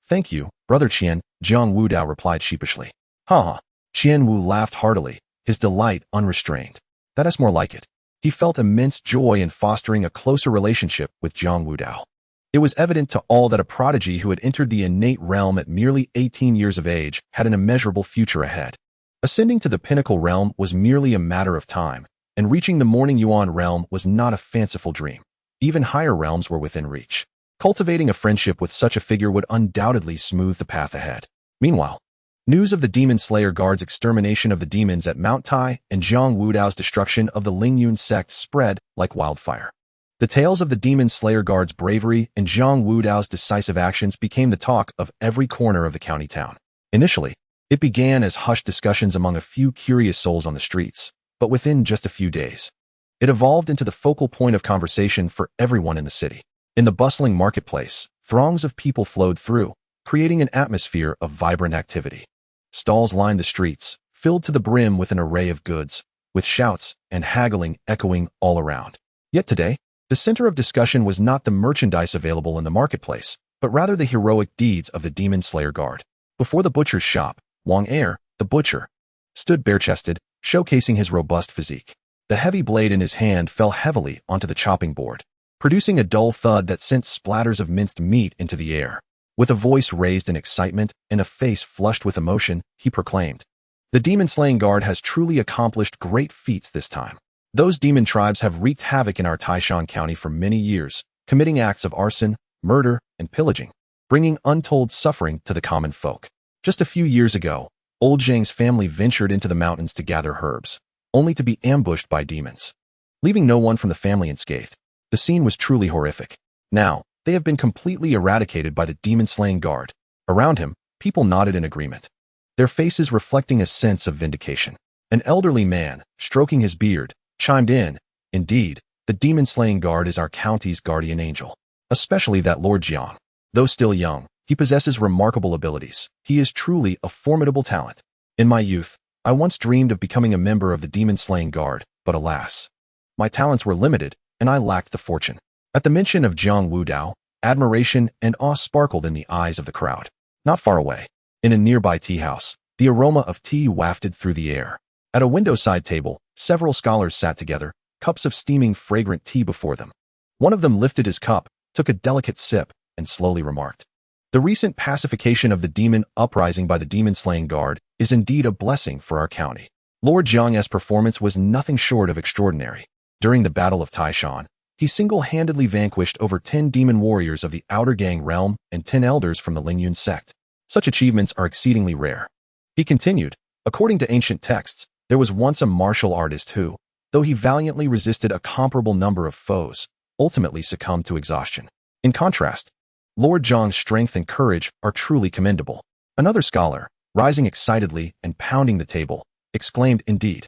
Thank you, Brother Qian," Jiang Wudao replied sheepishly. "Ha ha." Qian Wu laughed heartily, his delight unrestrained. That is more like it. He felt immense joy in fostering a closer relationship with Jiang Wudao. It was evident to all that a prodigy who had entered the innate realm at merely 18 years of age had an immeasurable future ahead. Ascending to the pinnacle realm was merely a matter of time, and reaching the Morning Yuan realm was not a fanciful dream. Even higher realms were within reach. Cultivating a friendship with such a figure would undoubtedly smooth the path ahead. Meanwhile, news of the Demon Slayer Guard's extermination of the demons at Mount Tai and Jiang Wudao's destruction of the Lingyun sect spread like wildfire. The tales of the Demon Slayer Guard's bravery and Jiang Wudao's decisive actions became the talk of every corner of the county town. Initially, it began as hushed discussions among a few curious souls on the streets, but within just a few days, it evolved into the focal point of conversation for everyone in the city. In the bustling marketplace, throngs of people flowed through, creating an atmosphere of vibrant activity. Stalls lined the streets, filled to the brim with an array of goods, with shouts and haggling echoing all around. Yet today, the center of discussion was not the merchandise available in the marketplace, but rather the heroic deeds of the Demon Slayer Guard. Before the butcher's shop, Wang Er, the butcher, stood bare-chested, showcasing his robust physique. The heavy blade in his hand fell heavily onto the chopping board, producing a dull thud that sent splatters of minced meat into the air. With a voice raised in excitement and a face flushed with emotion, he proclaimed, "The demon-slaying guard has truly accomplished great feats this time. Those demon tribes have wreaked havoc in our Taishan County for many years, committing acts of arson, murder, and pillaging, bringing untold suffering to the common folk. Just a few years ago, old Zhang's family ventured into the mountains to gather herbs, only to be ambushed by demons, leaving no one from the family unscathed. The scene was truly horrific. Now, they have been completely eradicated by the demon-slaying guard." Around him, people nodded in agreement, their faces reflecting a sense of vindication. An elderly man, stroking his beard, chimed in, "Indeed, the demon-slaying guard is our county's guardian angel, especially that Lord Jiang. Though still young, he possesses remarkable abilities. He is truly a formidable talent. In my youth, I once dreamed of becoming a member of the demon-slaying guard, but alas, my talents were limited, and I lacked the fortune." At the mention of Jiang Wudao, admiration and awe sparkled in the eyes of the crowd. Not far away, in a nearby tea house, the aroma of tea wafted through the air. At a window-side table, several scholars sat together, cups of steaming fragrant tea before them. One of them lifted his cup, took a delicate sip, and slowly remarked, "The recent pacification of the demon uprising by the demon-slaying guard is indeed a blessing for our county. Lord Jiang's performance was nothing short of extraordinary. During the Battle of Taishan, he single-handedly vanquished over 10 demon warriors of the Outer Gang realm and 10 elders from the Lingyun sect. Such achievements are exceedingly rare. He continued, according to ancient texts, there was once a martial artist who, though he valiantly resisted a comparable number of foes, ultimately succumbed to exhaustion. In contrast, Lord Jiang's strength and courage are truly commendable. Another scholar, rising excitedly and pounding the table, exclaimed, indeed.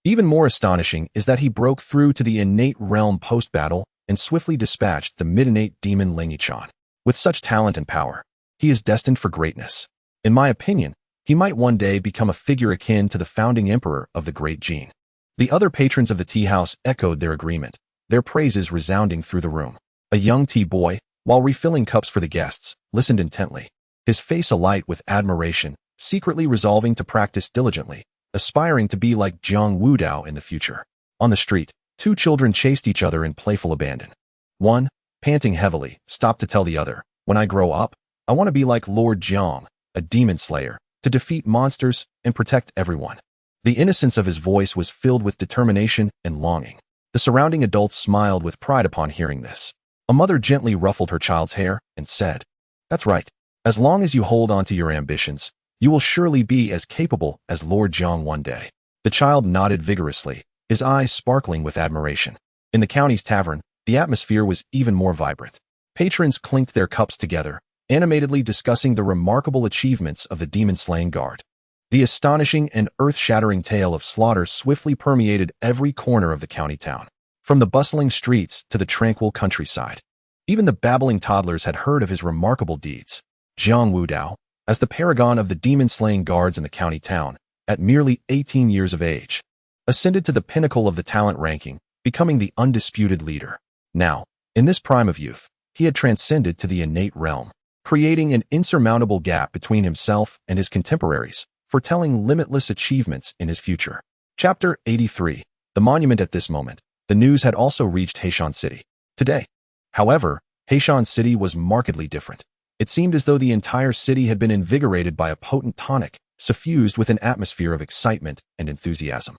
Even more astonishing is that he broke through to the innate realm post-battle and swiftly dispatched the mid-innate demon Ling Yichan. With such talent and power, he is destined for greatness. In my opinion, he might one day become a figure akin to the founding emperor of the great Jin. The other patrons of the tea house echoed their agreement, their praises resounding through the room. A young tea boy, while refilling cups for the guests, listened intently, his face alight with admiration, secretly resolving to practice diligently, aspiring to be like Jiang Wudao in the future. On the street, two children chased each other in playful abandon. One, panting heavily, stopped to tell the other, when I grow up, I want to be like Lord Jiang, a demon slayer, to defeat monsters and protect everyone. The innocence of his voice was filled with determination and longing. The surrounding adults smiled with pride upon hearing this. A mother gently ruffled her child's hair and said, "That's right. As long as you hold on to your ambitions, you will surely be as capable as Lord Jiang one day." The child nodded vigorously, his eyes sparkling with admiration. In the county's tavern, the atmosphere was even more vibrant. Patrons clinked their cups together, animatedly discussing the remarkable achievements of the demon-slaying guard. The astonishing and earth-shattering tale of slaughter swiftly permeated every corner of the county town, from the bustling streets to the tranquil countryside. Even the babbling toddlers had heard of his remarkable deeds. Jiang Wudao, as the paragon of the demon-slaying guards in the county town, at merely 18 years of age, ascended to the pinnacle of the talent ranking, becoming the undisputed leader. Now, in this prime of youth, he had transcended to the innate realm, creating an insurmountable gap between himself and his contemporaries, foretelling limitless achievements in his future. Chapter 83. The Monument. At this moment, the news had also reached Heishan City. Today, however, Heishan City was markedly different. It seemed as though the entire city had been invigorated by a potent tonic, suffused with an atmosphere of excitement and enthusiasm.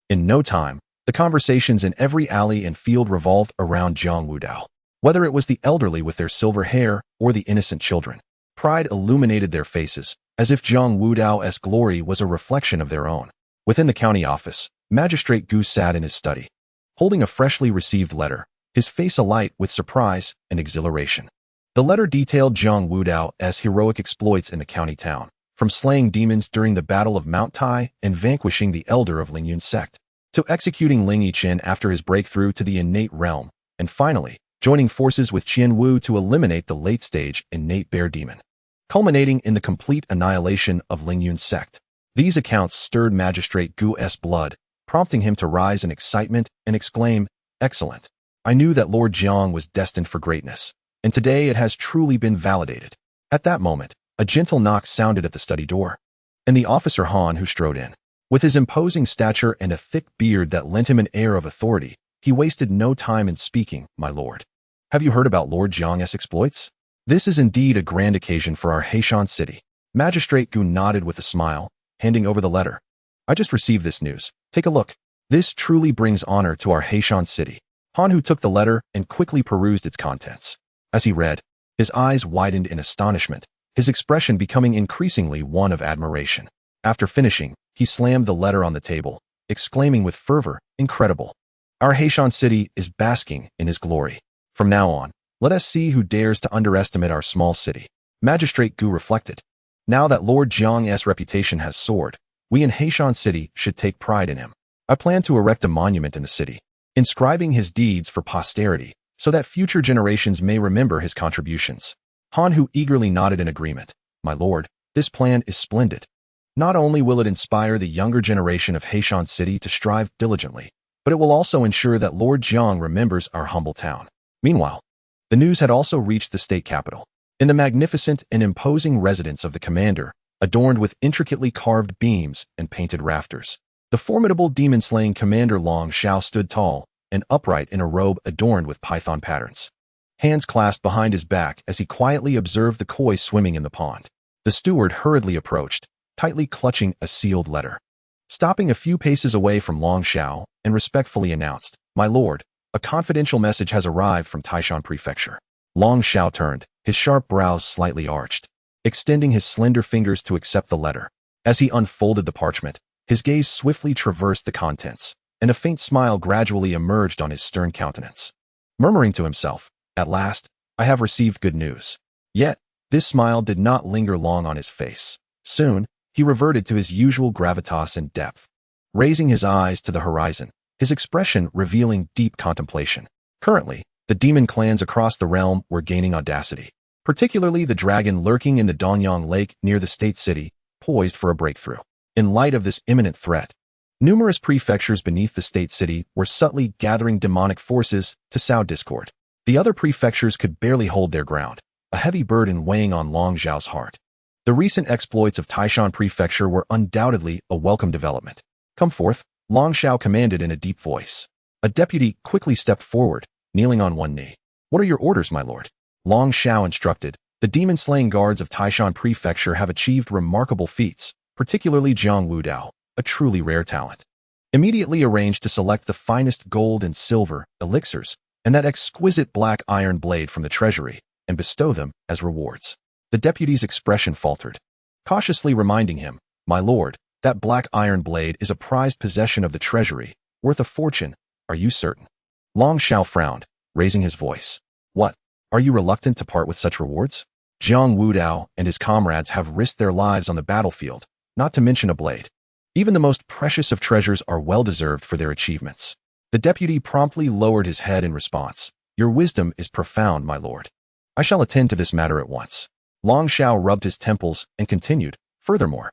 In no time, the conversations in every alley and field revolved around Jiang Wudao. Whether it was the elderly with their silver hair or the innocent children, pride illuminated their faces, as if Jiang Wudao's glory was a reflection of their own. Within the county office, Magistrate Gu sat in his study, holding a freshly received letter, his face alight with surprise and exhilaration. The letter detailed Jiang Wudao's heroic exploits in the county town, from slaying demons during the Battle of Mount Tai and vanquishing the elder of Lingyun sect, to executing Ling Yichen after his breakthrough to the innate realm, and finally, joining forces with Qian Wu to eliminate the late-stage innate bear demon, culminating in the complete annihilation of Lingyun sect. These accounts stirred Magistrate Gu's blood, prompting him to rise in excitement and exclaim, "Excellent! I knew that Lord Jiang was destined for greatness, and today it has truly been validated." At that moment, a gentle knock sounded at the study door, and the officer Han who strode in. With his imposing stature and a thick beard that lent him an air of authority, he wasted no time in speaking. "My lord, have you heard about Lord Jiang's exploits? This is indeed a grand occasion for our Heishan city." Magistrate Gu nodded with a smile, handing over the letter. "I just received this news. Take a look. This truly brings honor to our Heishan city." Han Hu took the letter and quickly perused its contents. As he read, his eyes widened in astonishment, his expression becoming increasingly one of admiration. After finishing, he slammed the letter on the table, exclaiming with fervor, "Incredible! Our Heishan city is basking in his glory. From now on, let us see who dares to underestimate our small city." Magistrate Gu reflected. Now that Lord Jiang's reputation has soared, we in Heishan City should take pride in him. I plan to erect a monument in the city, inscribing his deeds for posterity, so that future generations may remember his contributions. Han Hu eagerly nodded in agreement. "My lord, this plan is splendid. Not only will it inspire the younger generation of Heishan City to strive diligently, but it will also ensure that Lord Jiang remembers our humble town." Meanwhile, the news had also reached the state capital. In the magnificent and imposing residence of the commander, adorned with intricately carved beams and painted rafters, the formidable demon-slaying Commander Long Xiao stood tall and upright in a robe adorned with python patterns, hands clasped behind his back as he quietly observed the koi swimming in the pond. The steward hurriedly approached, tightly clutching a sealed letter. stopping a few paces away from Long Xiao and respectfully announced, "My lord, a confidential message has arrived from Taishan Prefecture." Long Xiao turned, his sharp brows slightly arched, extending his slender fingers to accept the letter. As he unfolded the parchment, his gaze swiftly traversed the contents, and a faint smile gradually emerged on his stern countenance. Murmuring to himself, "At last, I have received good news." Yet, this smile did not linger long on his face. Soon, he reverted to his usual gravitas and depth, raising his eyes to the horizon, his expression revealing deep contemplation. Currently, the demon clans across the realm were gaining audacity, particularly the dragon lurking in the Donyang Lake near the state city, poised for a breakthrough. In light of this imminent threat, numerous prefectures beneath the state city were subtly gathering demonic forces to sow discord. The other prefectures could barely hold their ground, a heavy burden weighing on Long Xiao's heart. The recent exploits of Taishan Prefecture were undoubtedly a welcome development. "Come forth," Long Xiao commanded in a deep voice. A deputy quickly stepped forward, kneeling on one knee. "What are your orders, my lord?" Long Xiao instructed. "The demon-slaying guards of Taishan Prefecture have achieved remarkable feats, particularly Jiang Wudao, a truly rare talent. Immediately arrange to select the finest gold and silver, elixirs, and that exquisite black iron blade from the treasury, and bestow them as rewards." The deputy's expression faltered, cautiously reminding him, "My lord, that black iron blade is a prized possession of the treasury, worth a fortune. Are you certain?" Long Xiao frowned, raising his voice. "What? Are you reluctant to part with such rewards? Jiang Wudao and his comrades have risked their lives on the battlefield, not to mention a blade. Even the most precious of treasures are well-deserved for their achievements." The deputy promptly lowered his head in response. "Your wisdom is profound, my lord. I shall attend to this matter at once." Long Xiao rubbed his temples and continued, "Furthermore,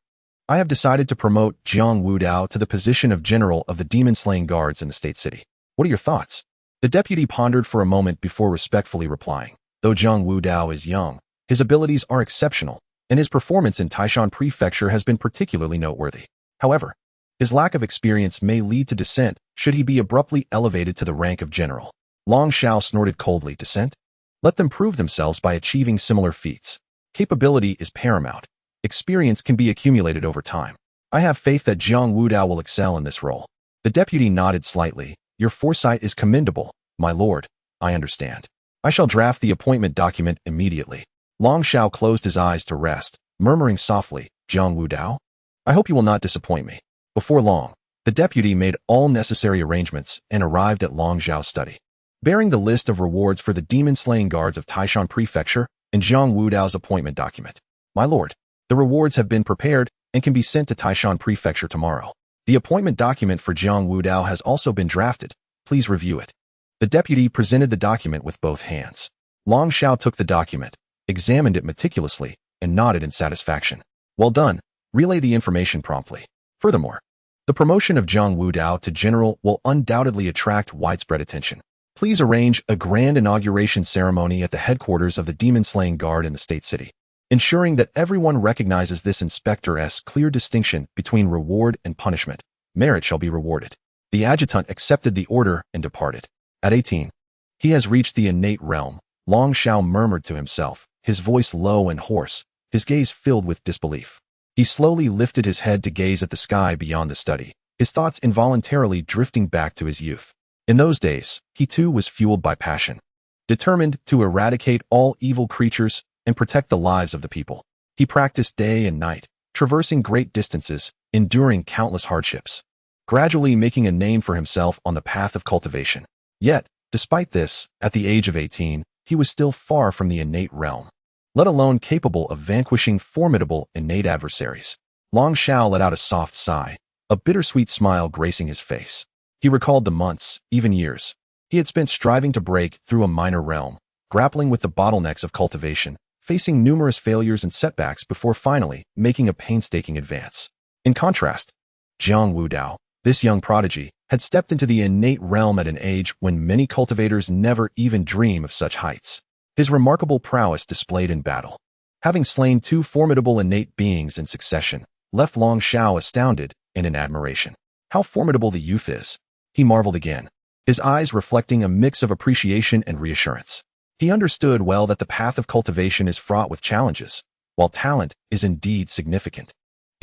I have decided to promote Jiang Wudao to the position of general of the demon-slaying guards in the state city. What are your thoughts?" The deputy pondered for a moment before respectfully replying. "Though Jiang Wudao is young, his abilities are exceptional, and his performance in Taishan Prefecture has been particularly noteworthy. However, his lack of experience may lead to dissent should he be abruptly elevated to the rank of general." Long Xiao snorted coldly. "Dissent? Let them prove themselves by achieving similar feats. Capability is paramount. Experience can be accumulated over time. I have faith that Jiang Wudao will excel in this role." The deputy nodded slightly. "Your foresight is commendable, my lord. I understand. I shall draft the appointment document immediately." Long Xiao closed his eyes to rest, murmuring softly, "Jiang Wudao? I hope you will not disappoint me." Before long, the deputy made all necessary arrangements and arrived at Long Xiao's study, bearing the list of rewards for the demon-slaying guards of Taishan Prefecture and Jiang Wudao's appointment document. "My lord, the rewards have been prepared and can be sent to Taishan Prefecture tomorrow. The appointment document for Jiang Wudao has also been drafted. Please review it." The deputy presented the document with both hands. Long Xiao took the document, examined it meticulously, and nodded in satisfaction. "Well done. Relay the information promptly. Furthermore, the promotion of Jiang Wudao to general will undoubtedly attract widespread attention. Please arrange a grand inauguration ceremony at the headquarters of the demon-slaying guard in the state city, ensuring that everyone recognizes this inspector's clear distinction between reward and punishment. Merit shall be rewarded." The adjutant accepted the order and departed. At 18, he has reached the innate realm, Long Xiao murmured to himself, his voice low and hoarse, his gaze filled with disbelief. He slowly lifted his head to gaze at the sky beyond the study, his thoughts involuntarily drifting back to his youth. In those days, he too was fueled by passion, determined to eradicate all evil creatures and protect the lives of the people. He practiced day and night, traversing great distances, enduring countless hardships, gradually making a name for himself on the path of cultivation. Yet, despite this, at the age of 18, he was still far from the innate realm, let alone capable of vanquishing formidable innate adversaries. Long Xiao let out a soft sigh, a bittersweet smile gracing his face. He recalled the months, even years, he had spent striving to break through a minor realm, grappling with the bottlenecks of cultivation, facing numerous failures and setbacks before finally making a painstaking advance. In contrast, Jiang Wudao, this young prodigy, had stepped into the innate realm at an age when many cultivators never even dream of such heights. His remarkable prowess displayed in battle, having slain two formidable innate beings in succession, left Long Xiao astounded and in admiration. How formidable the youth is! He marveled again, his eyes reflecting a mix of appreciation and reassurance. He understood well that the path of cultivation is fraught with challenges, while talent is indeed significant.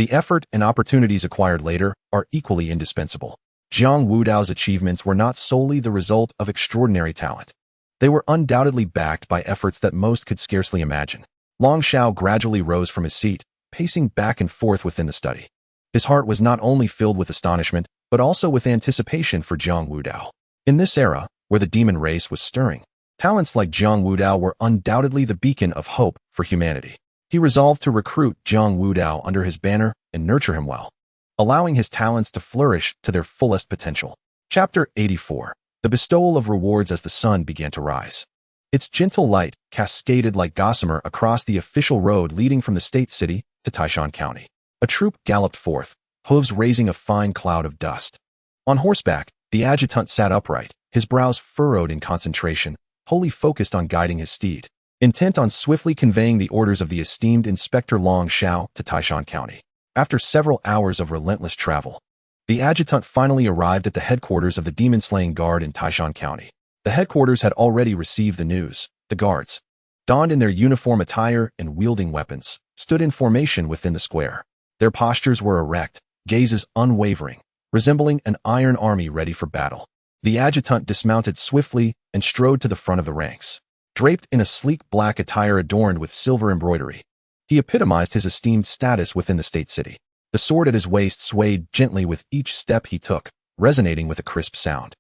The effort and opportunities acquired later are equally indispensable. Jiang Wudao's achievements were not solely the result of extraordinary talent. They were undoubtedly backed by efforts that most could scarcely imagine. Long Xiao gradually rose from his seat, pacing back and forth within the study. His heart was not only filled with astonishment, but also with anticipation for Jiang Wudao. In this era, where the demon race was stirring, talents like Jiang Wudao were undoubtedly the beacon of hope for humanity. He resolved to recruit Jiang Wudao under his banner and nurture him well, allowing his talents to flourish to their fullest potential. Chapter 84. The bestowal of rewards as the sun began to rise. Its gentle light cascaded like gossamer across the official road leading from the state city to Taishan County. A troop galloped forth, hooves raising a fine cloud of dust. On horseback, the adjutant sat upright, his brows furrowed in concentration, wholly focused on guiding his steed, intent on swiftly conveying the orders of the esteemed Inspector Long Xiao to Taishan County. After several hours of relentless travel, the adjutant finally arrived at the headquarters of the demon-slaying guard in Taishan County. The headquarters had already received the news. The guards, donned in their uniform attire and wielding weapons, stood in formation within the square. Their postures were erect, gazes unwavering, resembling an iron army ready for battle. The adjutant dismounted swiftly and strode to the front of the ranks. Draped in a sleek black attire adorned with silver embroidery, he epitomized his esteemed status within the state city. The sword at his waist swayed gently with each step he took, resonating with a crisp sound.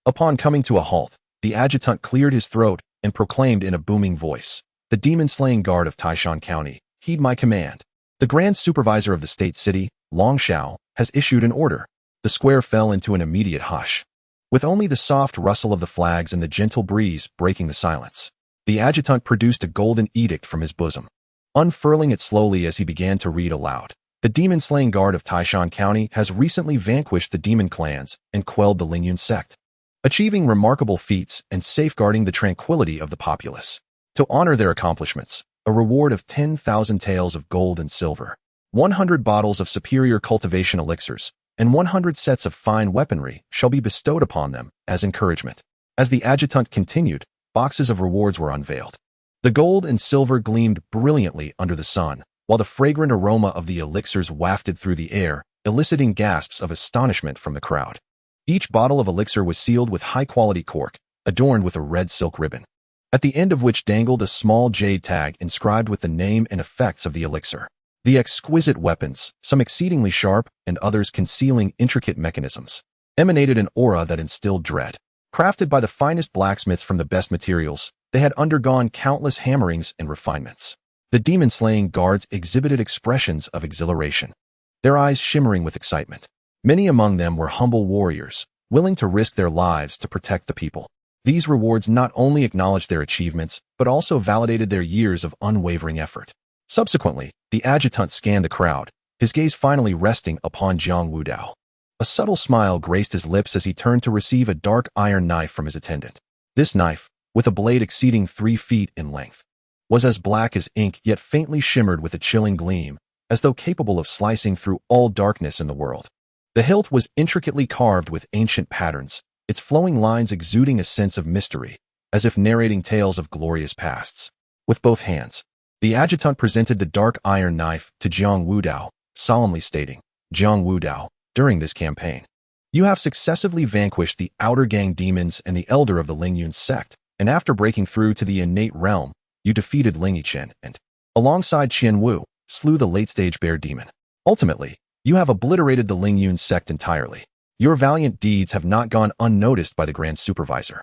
Upon coming to a halt, the adjutant cleared his throat and proclaimed in a booming voice, "The demon-slaying guard of Taishan County, heed my command. The grand supervisor of the state city, Long Xiao, has issued an order." The square fell into an immediate hush, with only the soft rustle of the flags and the gentle breeze breaking the silence. The adjutant produced a golden edict from his bosom, unfurling it slowly as he began to read aloud. "The demon-slaying guard of Taishan County has recently vanquished the demon clans and quelled the Lingyun sect, achieving remarkable feats and safeguarding the tranquility of the populace. To honor their accomplishments, a reward of 10,000 taels of gold and silver, 100 bottles of superior cultivation elixirs, and 100 sets of fine weaponry shall be bestowed upon them as encouragement." As the adjutant continued, boxes of rewards were unveiled. The gold and silver gleamed brilliantly under the sun, while the fragrant aroma of the elixirs wafted through the air, eliciting gasps of astonishment from the crowd. Each bottle of elixir was sealed with high-quality cork, adorned with a red silk ribbon, at the end of which dangled a small jade tag inscribed with the name and effects of the elixir. The exquisite weapons, some exceedingly sharp and others concealing intricate mechanisms, emanated an aura that instilled dread. Crafted by the finest blacksmiths from the best materials, they had undergone countless hammerings and refinements. The demon-slaying guards exhibited expressions of exhilaration, their eyes shimmering with excitement. Many among them were humble warriors, willing to risk their lives to protect the people. These rewards not only acknowledged their achievements, but also validated their years of unwavering effort. Subsequently, the adjutant scanned the crowd, his gaze finally resting upon Jiang Wudao. A subtle smile graced his lips as he turned to receive a dark iron knife from his attendant. This knife, with a blade exceeding 3 feet in length, was as black as ink yet faintly shimmered with a chilling gleam, as though capable of slicing through all darkness in the world. The hilt was intricately carved with ancient patterns, its flowing lines exuding a sense of mystery, as if narrating tales of glorious pasts. With both hands, the adjutant presented the dark iron knife to Jiang Wudao, solemnly stating, "Jiang Wudao, during this campaign, you have successively vanquished the outer gang demons and the elder of the Lingyun sect, and after breaking through to the innate realm, you defeated Ling Yichen and, alongside Qian Wu, slew the late-stage bear demon. Ultimately, you have obliterated the Lingyun sect entirely. Your valiant deeds have not gone unnoticed by the Grand Supervisor,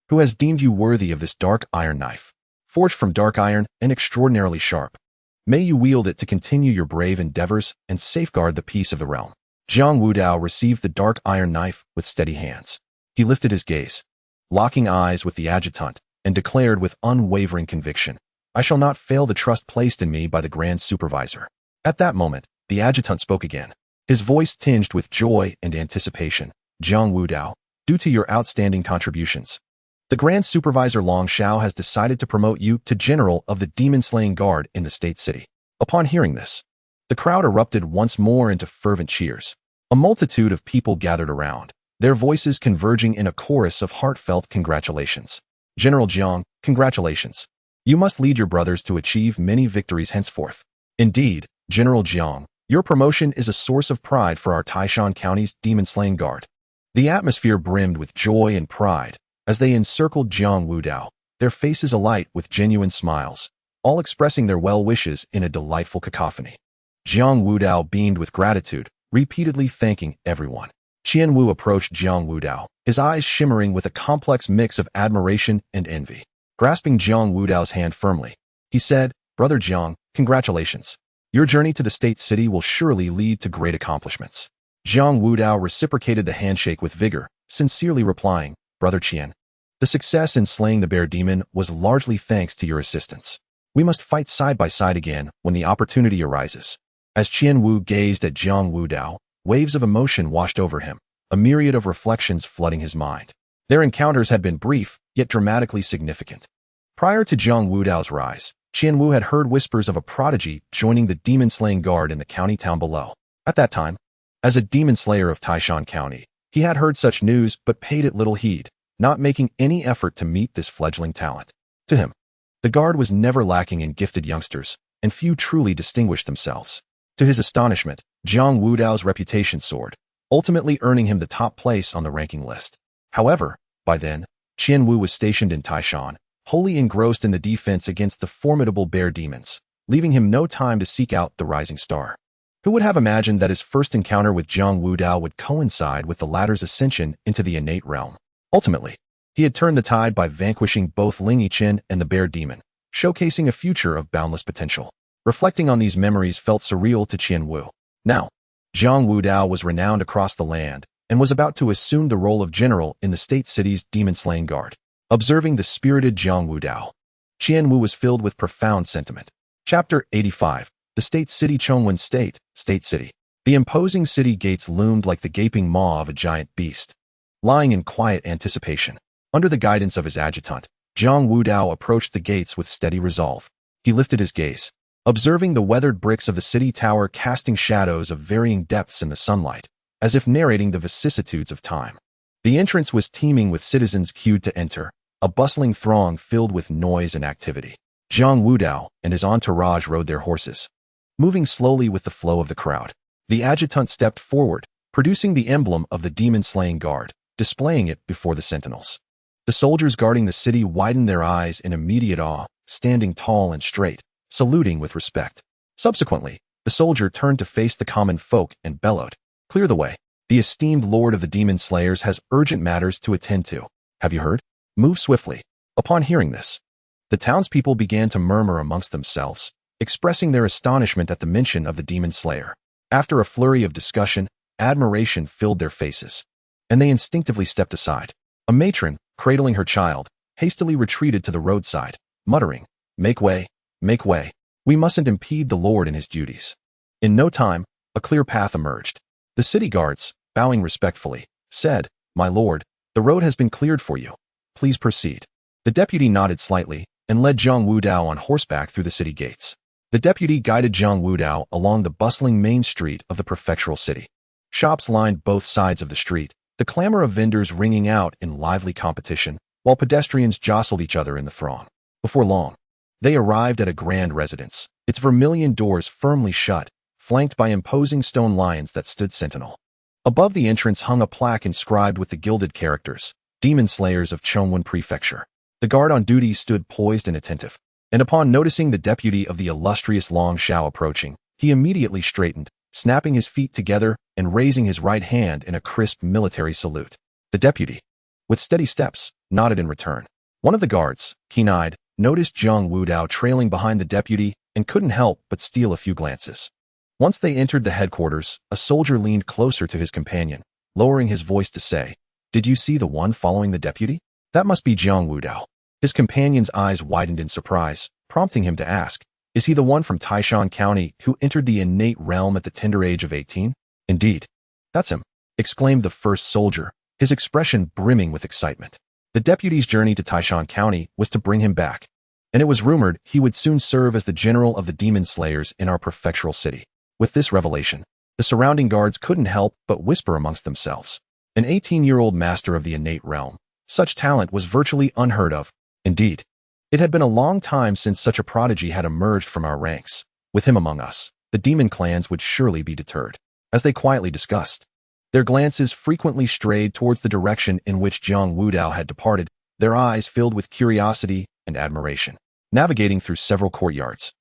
who has deemed you worthy of this dark iron knife, forged from dark iron and extraordinarily sharp. May you wield it to continue your brave endeavors and safeguard the peace of the realm." Jiang Wudao received the dark iron knife with steady hands. He lifted his gaze, locking eyes with the adjutant, and declared with unwavering conviction, "I shall not fail the trust placed in me by the Grand Supervisor." At that moment, the adjutant spoke again, his voice tinged with joy and anticipation. "Jiang Wudao, due to your outstanding contributions, the Grand Supervisor Long Xiao has decided to promote you to General of the Demon-Slaying Guard in the State City." Upon hearing this, the crowd erupted once more into fervent cheers. A multitude of people gathered around, their voices converging in a chorus of heartfelt congratulations. "General Jiang, congratulations. You must lead your brothers to achieve many victories henceforth." "Indeed, General Jiang, Your promotion is a source of pride for our Taishan County's demon-slaying guard." The atmosphere brimmed with joy and pride as they encircled Jiang Wudao, their faces alight with genuine smiles, all expressing their well wishes in a delightful cacophony. Jiang Wudao beamed with gratitude, repeatedly thanking everyone. Qian Wu approached Jiang Wudao, his eyes shimmering with a complex mix of admiration and envy. Grasping Jiang Wudao's hand firmly, he said, "Brother Jiang, congratulations. Your journey to the state city will surely lead to great accomplishments." Jiang Wudao reciprocated the handshake with vigor, sincerely replying, "Brother Qian, the success in slaying the bear demon was largely thanks to your assistance. We must fight side by side again when the opportunity arises." As Qian Wu gazed at Jiang Wudao, waves of emotion washed over him, a myriad of reflections flooding his mind. Their encounters had been brief, yet dramatically significant. Prior to Jiang Wudao's rise, Qian Wu had heard whispers of a prodigy joining the demon-slaying guard in the county town below. At that time, as a demon slayer of Taishan County, he had heard such news but paid it little heed, not making any effort to meet this fledgling talent. To him, the guard was never lacking in gifted youngsters, and few truly distinguished themselves. To his astonishment, Jiang Wudao's reputation soared, ultimately earning him the top place on the ranking list. However, by then, Qian Wu was stationed in Taishan, wholly engrossed in the defense against the formidable bear demons, leaving him no time to seek out the rising star. Who would have imagined that his first encounter with Jiang Wudao would coincide with the latter's ascension into the innate realm? Ultimately, he had turned the tide by vanquishing both Ling Yiqin and the bear demon, showcasing a future of boundless potential. Reflecting on these memories felt surreal to Qian Wu. Now, Jiang Wudao was renowned across the land and was about to assume the role of general in the state city's demon-slaying guard. Observing the spirited Jiang Wudao, Qian Wu was filled with profound sentiment. Chapter 85. The State City. Chongwen State, State City. The imposing city gates loomed like the gaping maw of a giant beast. Lying in quiet anticipation, under the guidance of his adjutant, Jiang Wudao approached the gates with steady resolve. He lifted his gaze, observing the weathered bricks of the city tower casting shadows of varying depths in the sunlight, as if narrating the vicissitudes of time. The entrance was teeming with citizens queued to enter, a bustling throng filled with noise and activity. Jiang Wudao and his entourage rode their horses, moving slowly with the flow of the crowd. The adjutant stepped forward, producing the emblem of the demon-slaying guard, displaying it before the sentinels. The soldiers guarding the city widened their eyes in immediate awe, standing tall and straight, saluting with respect. Subsequently, the soldier turned to face the common folk and bellowed, "Clear the way. The esteemed lord of the demon slayers has urgent matters to attend to. Have you heard? Move swiftly." Upon hearing this, the townspeople began to murmur amongst themselves, expressing their astonishment at the mention of the demon slayer. After a flurry of discussion, admiration filled their faces, and they instinctively stepped aside. A matron, cradling her child, hastily retreated to the roadside, muttering, make way, we mustn't impede the lord in his duties." In no time, a clear path emerged. The city guards, bowing respectfully, said, "My lord, the road has been cleared for you. Please proceed." The deputy nodded slightly and led Jiang Wudao on horseback through the city gates. The deputy guided Jiang Wudao along the bustling main street of the prefectural city. Shops lined both sides of the street, the clamor of vendors ringing out in lively competition, while pedestrians jostled each other in the throng. Before long, they arrived at a grand residence, its vermilion doors firmly shut, flanked by imposing stone lions that stood sentinel. Above the entrance hung a plaque inscribed with the gilded characters, "Demon Slayers of Chongwen Prefecture." The guard on duty stood poised and attentive, and upon noticing the deputy of the illustrious Long Shao approaching, he immediately straightened, snapping his feet together and raising his right hand in a crisp military salute. The deputy, with steady steps, nodded in return. One of the guards, keen-eyed, noticed Jiang Wudao trailing behind the deputy and couldn't help but steal a few glances. Once they entered the headquarters, a soldier leaned closer to his companion, lowering his voice to say, "Did you see the one following the deputy? That must be Jiang Wudao." His companion's eyes widened in surprise, prompting him to ask, "Is he the one from Taishan County who entered the innate realm at the tender age of 18? "Indeed, that's him," exclaimed the first soldier, his expression brimming with excitement. The deputy's journey to Taishan County was to bring him back, and it was rumored he would soon serve as the general of the demon slayers in our prefectural city. With this revelation, the surrounding guards couldn't help but whisper amongst themselves. An 18-year-old master of the innate realm, such talent was virtually unheard of. Indeed, it had been a long time since such a prodigy had emerged from our ranks. With him among us, the demon clans would surely be deterred. As they quietly discussed, their glances frequently strayed towards the direction in which Jiang Wudao had departed, their eyes filled with curiosity and admiration. Navigating through several courtyards,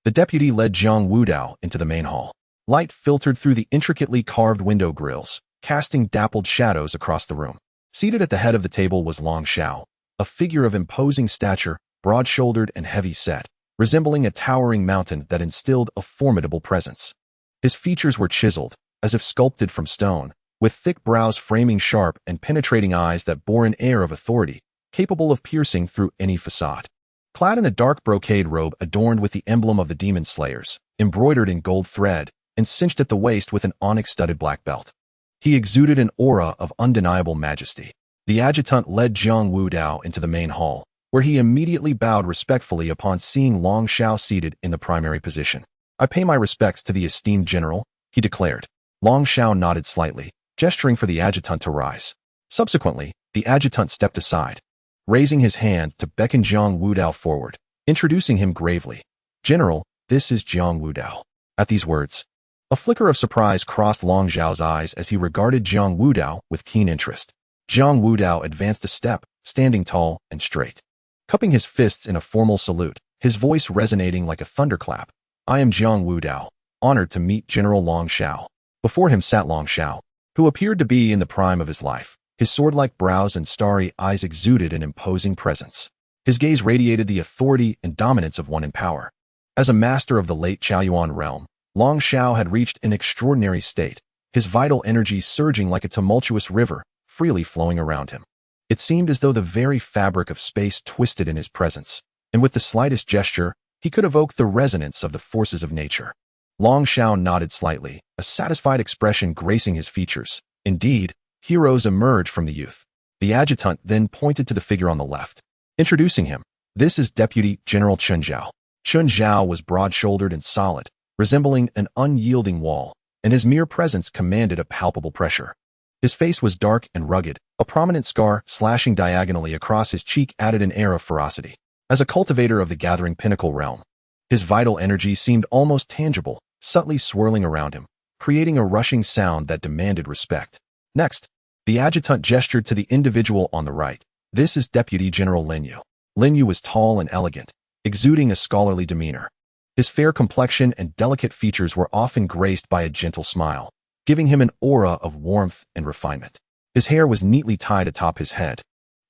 the deputy led Jiang Wudao into the main hall. Light filtered through the intricately carved window grills, casting dappled shadows across the room. Seated at the head of the table was Long Xiao, a figure of imposing stature, broad-shouldered and heavy-set, resembling a towering mountain that instilled a formidable presence. His features were chiseled, as if sculpted from stone, with thick brows framing sharp and penetrating eyes that bore an air of authority, capable of piercing through any facade. Clad in a dark brocade robe adorned with the emblem of the demon slayers, embroidered in gold thread, and cinched at the waist with an onyx-studded black belt, he exuded an aura of undeniable majesty. The adjutant led Jiang Wudao into the main hall, where he immediately bowed respectfully upon seeing Long Xiao seated in the primary position. "I pay my respects to the esteemed general," he declared. Long Xiao nodded slightly, gesturing for the adjutant to rise. Subsequently, the adjutant stepped aside, raising his hand to beckon Jiang Wudao forward, introducing him gravely. "General, this is Jiang Wudao." At these words, a flicker of surprise crossed Long Xiao's eyes as he regarded Jiang Wudao with keen interest. Jiang Wudao advanced a step, standing tall and straight, cupping his fists in a formal salute, his voice resonating like a thunderclap. "I am Jiang Wudao, honored to meet General Long Xiao." Before him sat Long Xiao, who appeared to be in the prime of his life. His sword-like brows and starry eyes exuded an imposing presence. His gaze radiated the authority and dominance of one in power. As a master of the late Chaoyuan realm, Long Xiao had reached an extraordinary state, his vital energy surging like a tumultuous river, freely flowing around him. It seemed as though the very fabric of space twisted in his presence, and with the slightest gesture, he could evoke the resonance of the forces of nature. Long Xiao nodded slightly, a satisfied expression gracing his features. Indeed, heroes emerge from the youth. The adjutant then pointed to the figure on the left, introducing him. "This is Deputy General Chun Zhao." Chun Zhao was broad-shouldered and solid, resembling an unyielding wall, and his mere presence commanded a palpable pressure. His face was dark and rugged, a prominent scar slashing diagonally across his cheek added an air of ferocity. As a cultivator of the gathering pinnacle realm, his vital energy seemed almost tangible, subtly swirling around him, creating a rushing sound that demanded respect. Next, the adjutant gestured to the individual on the right. "This is Deputy General Lin Yu." Lin Yu was tall and elegant, exuding a scholarly demeanor. His fair complexion and delicate features were often graced by a gentle smile, giving him an aura of warmth and refinement. His hair was neatly tied atop his head,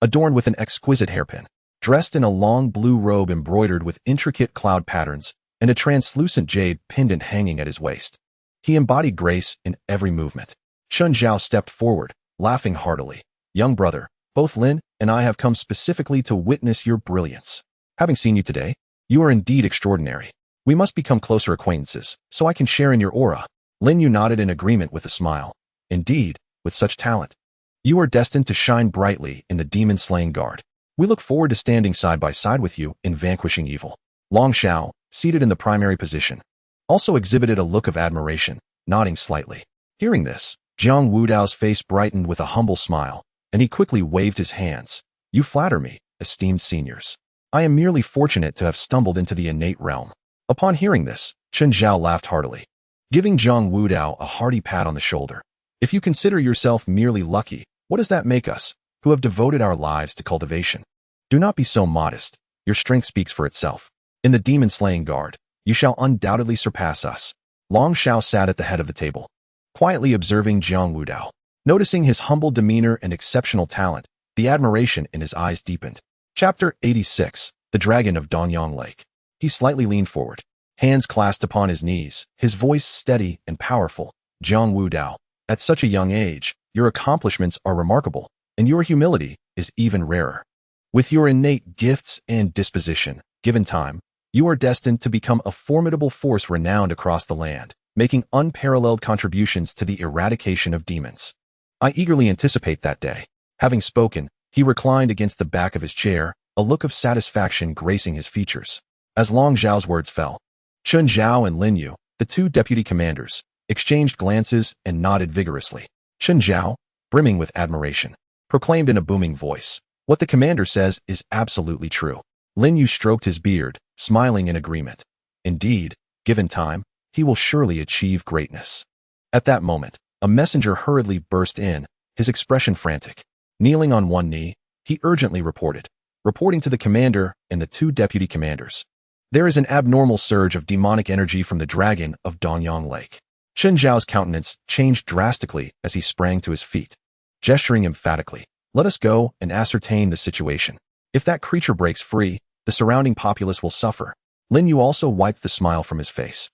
adorned with an exquisite hairpin. Dressed in a long blue robe embroidered with intricate cloud patterns and a translucent jade pendant hanging at his waist, he embodied grace in every movement. Chun Zhao stepped forward, laughing heartily. "Young brother, both Lin and I have come specifically to witness your brilliance. Having seen you today, you are indeed extraordinary. We must become closer acquaintances, so I can share in your aura." Lin Yu nodded in agreement with a smile. "Indeed, with such talent, you are destined to shine brightly in the demon-slaying guard. We look forward to standing side by side with you in vanquishing evil." Long Xiao, seated in the primary position, also exhibited a look of admiration, nodding slightly. Hearing this, Jiang Wudao's face brightened with a humble smile, and he quickly waved his hands. "You flatter me, esteemed seniors. I am merely fortunate to have stumbled into the innate realm." Upon hearing this, Chun Zhao laughed heartily, giving Jiang Wudao a hearty pat on the shoulder. "If you consider yourself merely lucky, what does that make us, who have devoted our lives to cultivation? Do not be so modest. Your strength speaks for itself. In the demon-slaying guard, you shall undoubtedly surpass us." Long Xiao sat at the head of the table, quietly observing Jiang Wudao. Noticing his humble demeanor and exceptional talent, the admiration in his eyes deepened. Chapter 86, The Dragon of Dongyang Lake. He slightly leaned forward, hands clasped upon his knees, his voice steady and powerful. "Jiang Wudao, at such a young age, your accomplishments are remarkable, and your humility is even rarer. With your innate gifts and disposition, given time, you are destined to become a formidable force renowned across the land, making unparalleled contributions to the eradication of demons. I eagerly anticipate that day." Having spoken, he reclined against the back of his chair, a look of satisfaction gracing his features. As Long Zhao's words fell, Chun Zhao and Lin Yu, the two deputy commanders, exchanged glances and nodded vigorously. Chun Zhao, brimming with admiration, proclaimed in a booming voice, "What the commander says is absolutely true." Lin Yu stroked his beard, smiling in agreement. Indeed, given time, he will surely achieve greatness. At that moment, a messenger hurriedly burst in, his expression frantic. Kneeling on one knee, he urgently reporting to the commander and the two deputy commanders. There is an abnormal surge of demonic energy from the dragon of Donyang Lake. Chen Zhao's countenance changed drastically as he sprang to his feet. Gesturing emphatically, let us go and ascertain the situation. If that creature breaks free, the surrounding populace will suffer. Lin Yu also wiped the smile from his face.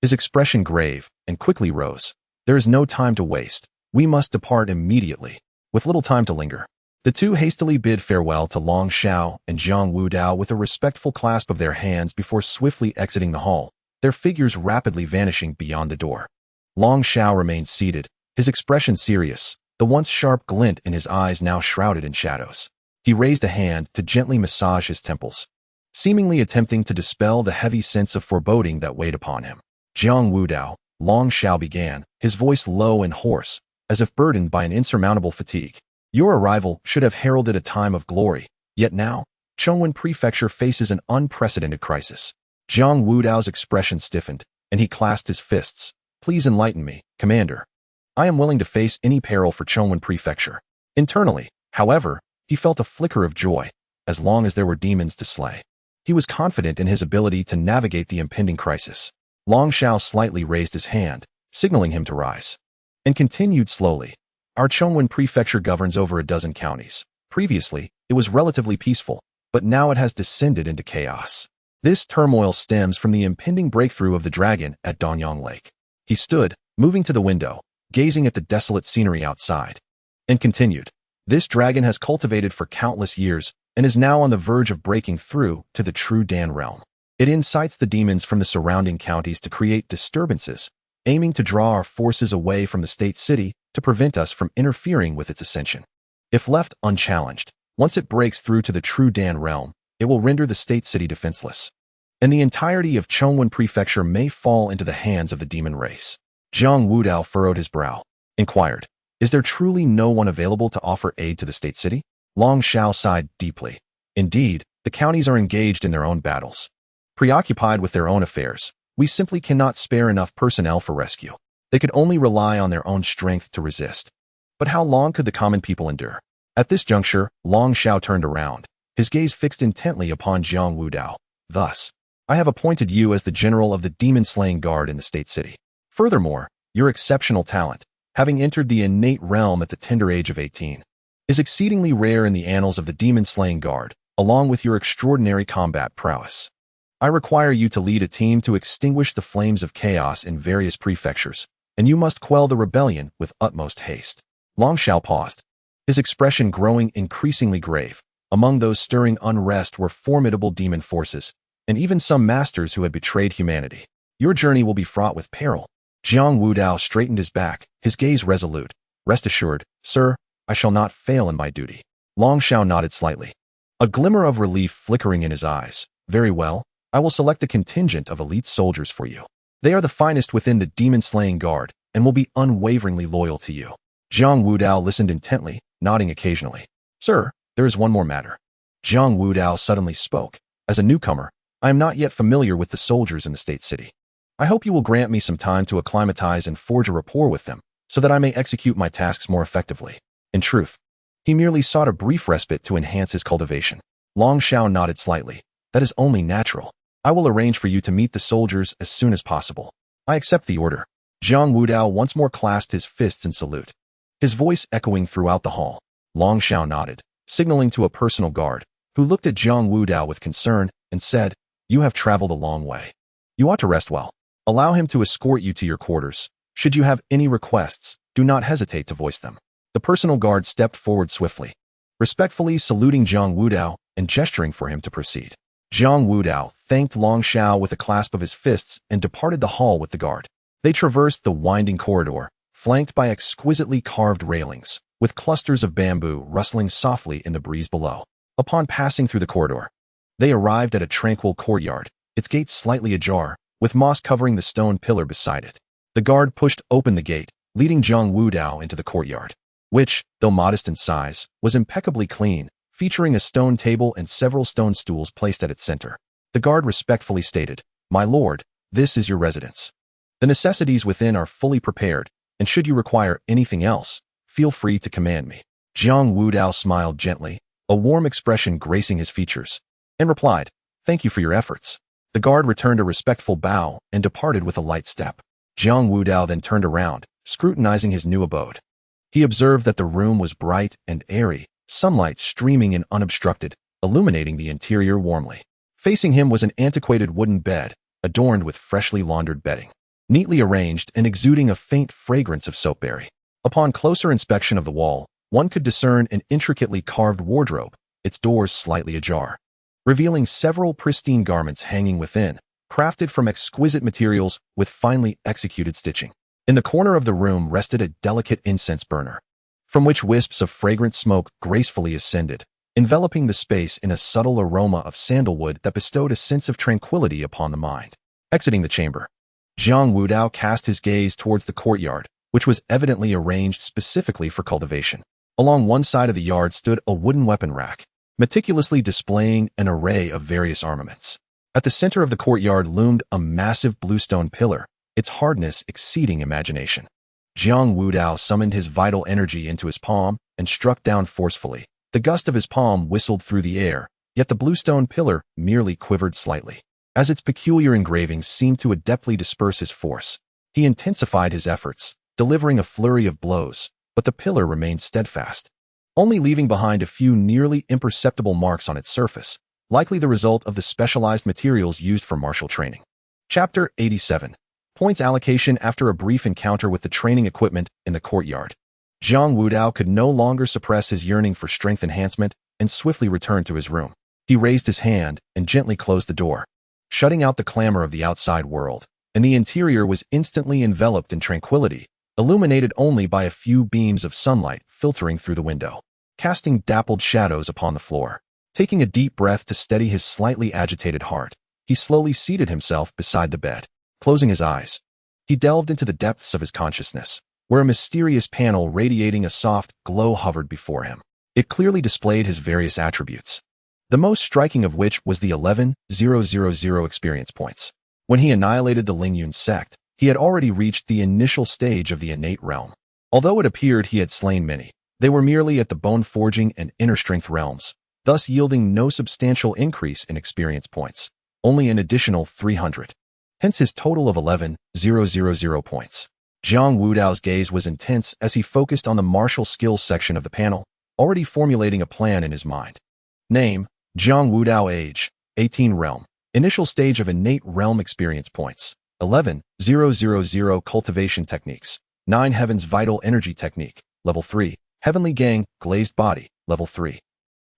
His expression grave and quickly rose. There is no time to waste. We must depart immediately. With little time to linger, the two hastily bid farewell to Long Xiao and Jiang Wudao with a respectful clasp of their hands before swiftly exiting the hall, their figures rapidly vanishing beyond the door. Long Xiao remained seated, his expression serious, the once sharp glint in his eyes now shrouded in shadows. He raised a hand to gently massage his temples, seemingly attempting to dispel the heavy sense of foreboding that weighed upon him. Jiang Wudao, Long Xiao began, his voice low and hoarse, as if burdened by an insurmountable fatigue. Your arrival should have heralded a time of glory, yet now, Chongwen Prefecture faces an unprecedented crisis. Jiang Wudao's expression stiffened, and he clasped his fists. Please enlighten me, Commander. I am willing to face any peril for Chongwen Prefecture. Internally, however, he felt a flicker of joy, as long as there were demons to slay. He was confident in his ability to navigate the impending crisis. Long Xiao slightly raised his hand, signaling him to rise, and continued slowly. Our Chongwen Prefecture governs over a dozen counties. Previously, it was relatively peaceful, but now it has descended into chaos. This turmoil stems from the impending breakthrough of the dragon at Donyang Lake. He stood, moving to the window, gazing at the desolate scenery outside, and continued. This dragon has cultivated for countless years and is now on the verge of breaking through to the true Dan realm. It incites the demons from the surrounding counties to create disturbances, aiming to draw our forces away from the state city to prevent us from interfering with its ascension. If left unchallenged, once it breaks through to the true Dan realm, it will render the state city defenseless, and the entirety of Chongwen Prefecture may fall into the hands of the demon race. Jiang Wudao furrowed his brow, inquired, is there truly no one available to offer aid to the state city? Long Xiao sighed deeply. Indeed, the counties are engaged in their own battles. Preoccupied with their own affairs, we simply cannot spare enough personnel for rescue. They could only rely on their own strength to resist. But how long could the common people endure? At this juncture, Long Xiao turned around, his gaze fixed intently upon Jiang Wudao. Thus, I have appointed you as the general of the demon-slaying guard in the state city. Furthermore, your exceptional talent, having entered the innate realm at the tender age of 18, is exceedingly rare in the annals of the demon-slaying guard, along with your extraordinary combat prowess. I require you to lead a team to extinguish the flames of chaos in various prefectures, and you must quell the rebellion with utmost haste. Long Xiao paused, his expression growing increasingly grave. Among those stirring unrest were formidable demon forces, and even some masters who had betrayed humanity. Your journey will be fraught with peril. Jiang Wudao straightened his back, his gaze resolute. Rest assured, sir, I shall not fail in my duty. Long Xiao nodded slightly, a glimmer of relief flickering in his eyes. Very well, I will select a contingent of elite soldiers for you. They are the finest within the demon-slaying guard, and will be unwaveringly loyal to you. Jiang Wudao listened intently, nodding occasionally. Sir, there is one more matter. Jiang Wudao suddenly spoke. As a newcomer, I am not yet familiar with the soldiers in the state city. I hope you will grant me some time to acclimatize and forge a rapport with them, so that I may execute my tasks more effectively. In truth, he merely sought a brief respite to enhance his cultivation. Long Xiao nodded slightly. That is only natural. I will arrange for you to meet the soldiers as soon as possible. I accept the order. Jiang Wudao once more clasped his fists in salute, his voice echoing throughout the hall. Long Xiao nodded, signaling to a personal guard, who looked at Jiang Wudao with concern and said, You have traveled a long way. You ought to rest well. Allow him to escort you to your quarters. Should you have any requests, do not hesitate to voice them. The personal guard stepped forward swiftly, respectfully saluting Jiang Wudao and gesturing for him to proceed. Jiang Wudao thanked Long Xiao with a clasp of his fists and departed the hall with the guard. They traversed the winding corridor, flanked by exquisitely carved railings, with clusters of bamboo rustling softly in the breeze below. Upon passing through the corridor, they arrived at a tranquil courtyard, its gates slightly ajar, with moss covering the stone pillar beside it. The guard pushed open the gate, leading Jiang Wudao into the courtyard, which, though modest in size, was impeccably clean, featuring a stone table and several stone stools placed at its center. The guard respectfully stated, My lord, this is your residence. The necessities within are fully prepared, and should you require anything else, feel free to command me." Jiang Wudao smiled gently, a warm expression gracing his features, and replied, "Thank you for your efforts." The guard returned a respectful bow and departed with a light step. Jiang Wudao then turned around, scrutinizing his new abode. He observed that the room was bright and airy, sunlight streaming in unobstructed, illuminating the interior warmly. Facing him was an antiquated wooden bed, adorned with freshly laundered bedding, neatly arranged and exuding a faint fragrance of soapberry. Upon closer inspection of the wall, one could discern an intricately carved wardrobe, its doors slightly ajar, revealing several pristine garments hanging within, crafted from exquisite materials with finely executed stitching. In the corner of the room rested a delicate incense burner, from which wisps of fragrant smoke gracefully ascended, enveloping the space in a subtle aroma of sandalwood that bestowed a sense of tranquility upon the mind. Exiting the chamber, Jiang Wudao cast his gaze towards the courtyard, which was evidently arranged specifically for cultivation. Along one side of the yard stood a wooden weapon rack, meticulously displaying an array of various armaments. At the center of the courtyard loomed a massive bluestone pillar, its hardness exceeding imagination. Jiang Wudao summoned his vital energy into his palm and struck down forcefully. The gust of his palm whistled through the air, yet the bluestone pillar merely quivered slightly. As its peculiar engravings seemed to adeptly disperse his force, he intensified his efforts, delivering a flurry of blows, but the pillar remained steadfast, only leaving behind a few nearly imperceptible marks on its surface, likely the result of the specialized materials used for martial training. Chapter 87. Points allocation after a brief encounter with the training equipment in the courtyard. Jiang Wudao could no longer suppress his yearning for strength enhancement and swiftly returned to his room. He raised his hand and gently closed the door, shutting out the clamor of the outside world, and the interior was instantly enveloped in tranquility, illuminated only by a few beams of sunlight filtering through the window, casting dappled shadows upon the floor. Taking a deep breath to steady his slightly agitated heart, he slowly seated himself beside the bed. Closing his eyes, he delved into the depths of his consciousness, where a mysterious panel radiating a soft glow hovered before him. It clearly displayed his various attributes, the most striking of which was the 11,000 experience points. When he annihilated the Lingyun sect, he had already reached the initial stage of the innate realm. Although it appeared he had slain many, they were merely at the bone-forging and inner strength realms, thus yielding no substantial increase in experience points, only an additional 300. Hence his total of 11,000 points. Jiang Wudao's gaze was intense as he focused on the martial skills section of the panel, already formulating a plan in his mind. Name: Jiang Wudao. Age: 18. Realm: initial stage of innate realm. Experience points: 11,000. Cultivation techniques: 9 Heaven's Vital Energy Technique, Level 3. Heavenly Gang, Glazed Body, Level 3.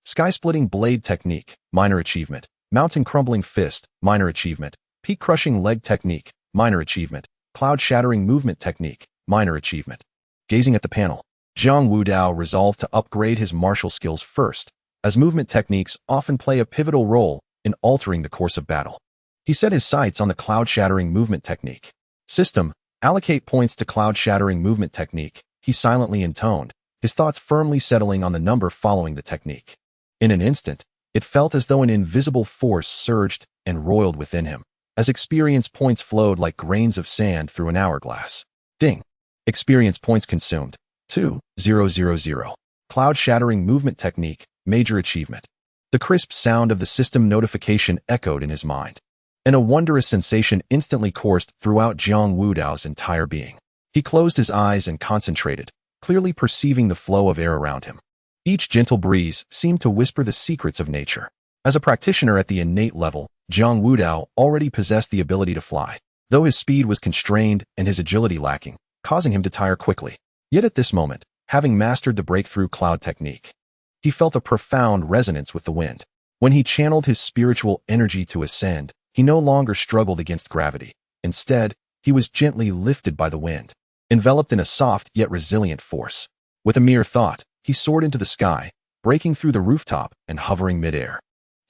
Sky-Splitting Blade Technique, Minor Achievement. Mountain Crumbling Fist, Minor Achievement. Peak Crushing Leg Technique, Minor Achievement. Cloud Shattering Movement Technique, Minor Achievement. Gazing at the panel, Jiang Wudao resolved to upgrade his martial skills first, as movement techniques often play a pivotal role in altering the course of battle. He set his sights on the Cloud Shattering Movement Technique. System: allocate points to Cloud Shattering Movement Technique, he silently intoned, his thoughts firmly settling on the number following the technique. In an instant, it felt as though an invisible force surged and roiled within him, as experience points flowed like grains of sand through an hourglass. Ding! Experience points consumed: 2,000. Cloud Shattering Movement Technique, Major Achievement. The crisp sound of the system notification echoed in his mind, and a wondrous sensation instantly coursed throughout Jiang Wudao's entire being. He closed his eyes and concentrated, clearly perceiving the flow of air around him. Each gentle breeze seemed to whisper the secrets of nature. As a practitioner at the innate level, Jiang Wudao already possessed the ability to fly, though his speed was constrained and his agility lacking, causing him to tire quickly. Yet at this moment, having mastered the breakthrough cloud technique, he felt a profound resonance with the wind. When he channeled his spiritual energy to ascend, he no longer struggled against gravity. Instead, he was gently lifted by the wind, enveloped in a soft yet resilient force. With a mere thought, he soared into the sky, breaking through the rooftop and hovering midair.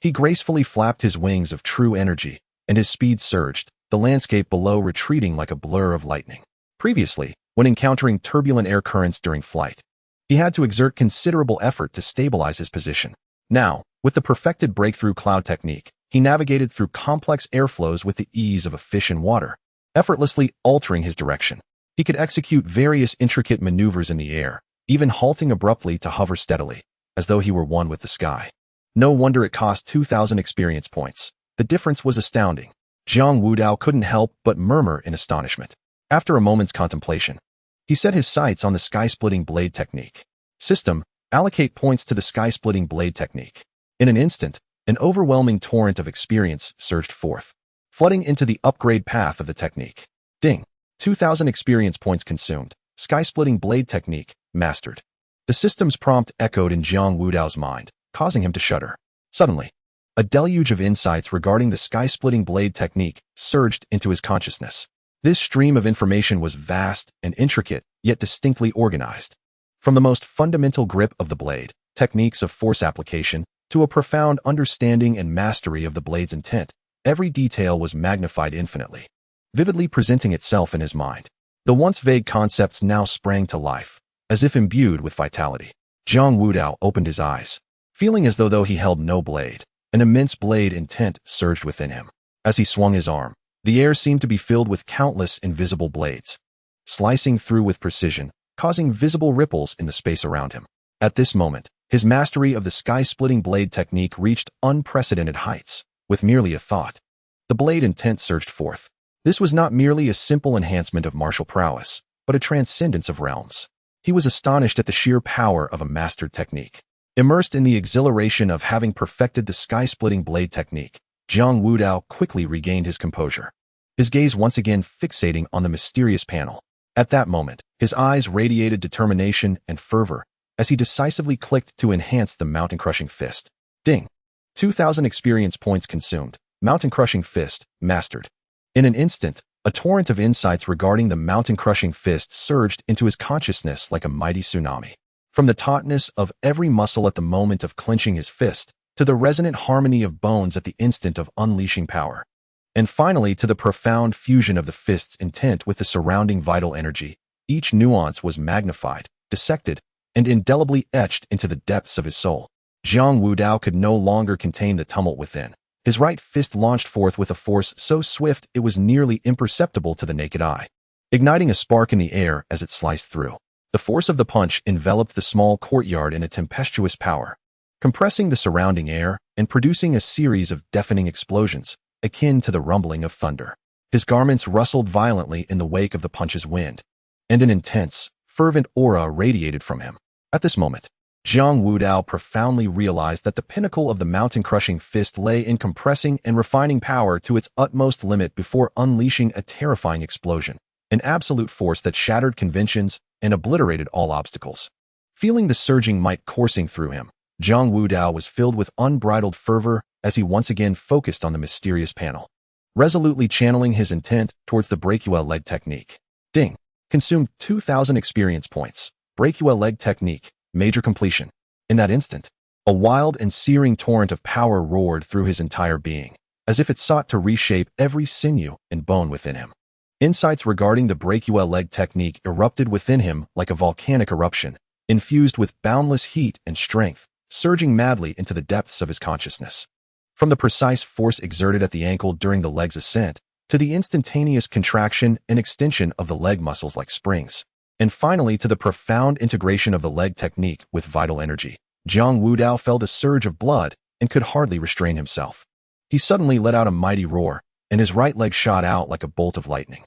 He gracefully flapped his wings of true energy, and his speed surged, the landscape below retreating like a blur of lightning. Previously, when encountering turbulent air currents during flight, he had to exert considerable effort to stabilize his position. Now, with the perfected breakthrough cloud technique, he navigated through complex airflows with the ease of a fish in water, effortlessly altering his direction. He could execute various intricate maneuvers in the air, even halting abruptly to hover steadily, as though he were one with the sky. No wonder it cost 2,000 experience points. The difference was astounding. Jiang Wudao couldn't help but murmur in astonishment. After a moment's contemplation, he set his sights on the sky-splitting blade technique. System, allocate points to the sky-splitting blade technique. In an instant, an overwhelming torrent of experience surged forth, flooding into the upgrade path of the technique. Ding! 2,000 experience points consumed. Sky-splitting blade technique, mastered. The system's prompt echoed in Jiang Wudao's mind, causing him to shudder. Suddenly, a deluge of insights regarding the sky-splitting blade technique surged into his consciousness. This stream of information was vast and intricate, yet distinctly organized. From the most fundamental grip of the blade, techniques of force application, to a profound understanding and mastery of the blade's intent, every detail was magnified infinitely, vividly presenting itself in his mind. The once vague concepts now sprang to life, as if imbued with vitality. Jiang Wudao opened his eyes, feeling as though he held no blade. An immense blade intent surged within him. As he swung his arm, the air seemed to be filled with countless invisible blades, slicing through with precision, causing visible ripples in the space around him. At this moment, his mastery of the sky-splitting blade technique reached unprecedented heights. With merely a thought, the blade intent surged forth. This was not merely a simple enhancement of martial prowess, but a transcendence of realms. He was astonished at the sheer power of a mastered technique. Immersed in the exhilaration of having perfected the sky-splitting blade technique, Jiang Wudao quickly regained his composure, his gaze once again fixating on the mysterious panel. At that moment, his eyes radiated determination and fervor as he decisively clicked to enhance the mountain-crushing fist. Ding! 2,000 experience points consumed. Mountain-crushing fist, mastered. In an instant, a torrent of insights regarding the mountain-crushing fist surged into his consciousness like a mighty tsunami. From the tautness of every muscle at the moment of clenching his fist, to the resonant harmony of bones at the instant of unleashing power, and finally to the profound fusion of the fist's intent with the surrounding vital energy, each nuance was magnified, dissected, and indelibly etched into the depths of his soul. Jiang Wudao could no longer contain the tumult within. His right fist launched forth with a force so swift it was nearly imperceptible to the naked eye, igniting a spark in the air as it sliced through. The force of the punch enveloped the small courtyard in a tempestuous power, compressing the surrounding air and producing a series of deafening explosions, akin to the rumbling of thunder. His garments rustled violently in the wake of the punch's wind, and an intense, fervent aura radiated from him. At this moment, Jiang Wudao profoundly realized that the pinnacle of the mountain-crushing fist lay in compressing and refining power to its utmost limit before unleashing a terrifying explosion, an absolute force that shattered conventions and obliterated all obstacles. Feeling the surging might coursing through him, Jiang Wudao was filled with unbridled fervor as he once again focused on the mysterious panel, resolutely channeling his intent towards the breakaway leg technique. Ding! Consumed 2,000 experience points. Breakaway leg technique, major completion. In that instant, a wild and searing torrent of power roared through his entire being, as if it sought to reshape every sinew and bone within him. Insights regarding the breakaway leg technique erupted within him like a volcanic eruption, infused with boundless heat and strength, surging madly into the depths of his consciousness. From the precise force exerted at the ankle during the leg's ascent, to the instantaneous contraction and extension of the leg muscles like springs, and finally to the profound integration of the leg technique with vital energy, Jiang Wudao felt a surge of blood and could hardly restrain himself. He suddenly let out a mighty roar, and his right leg shot out like a bolt of lightning.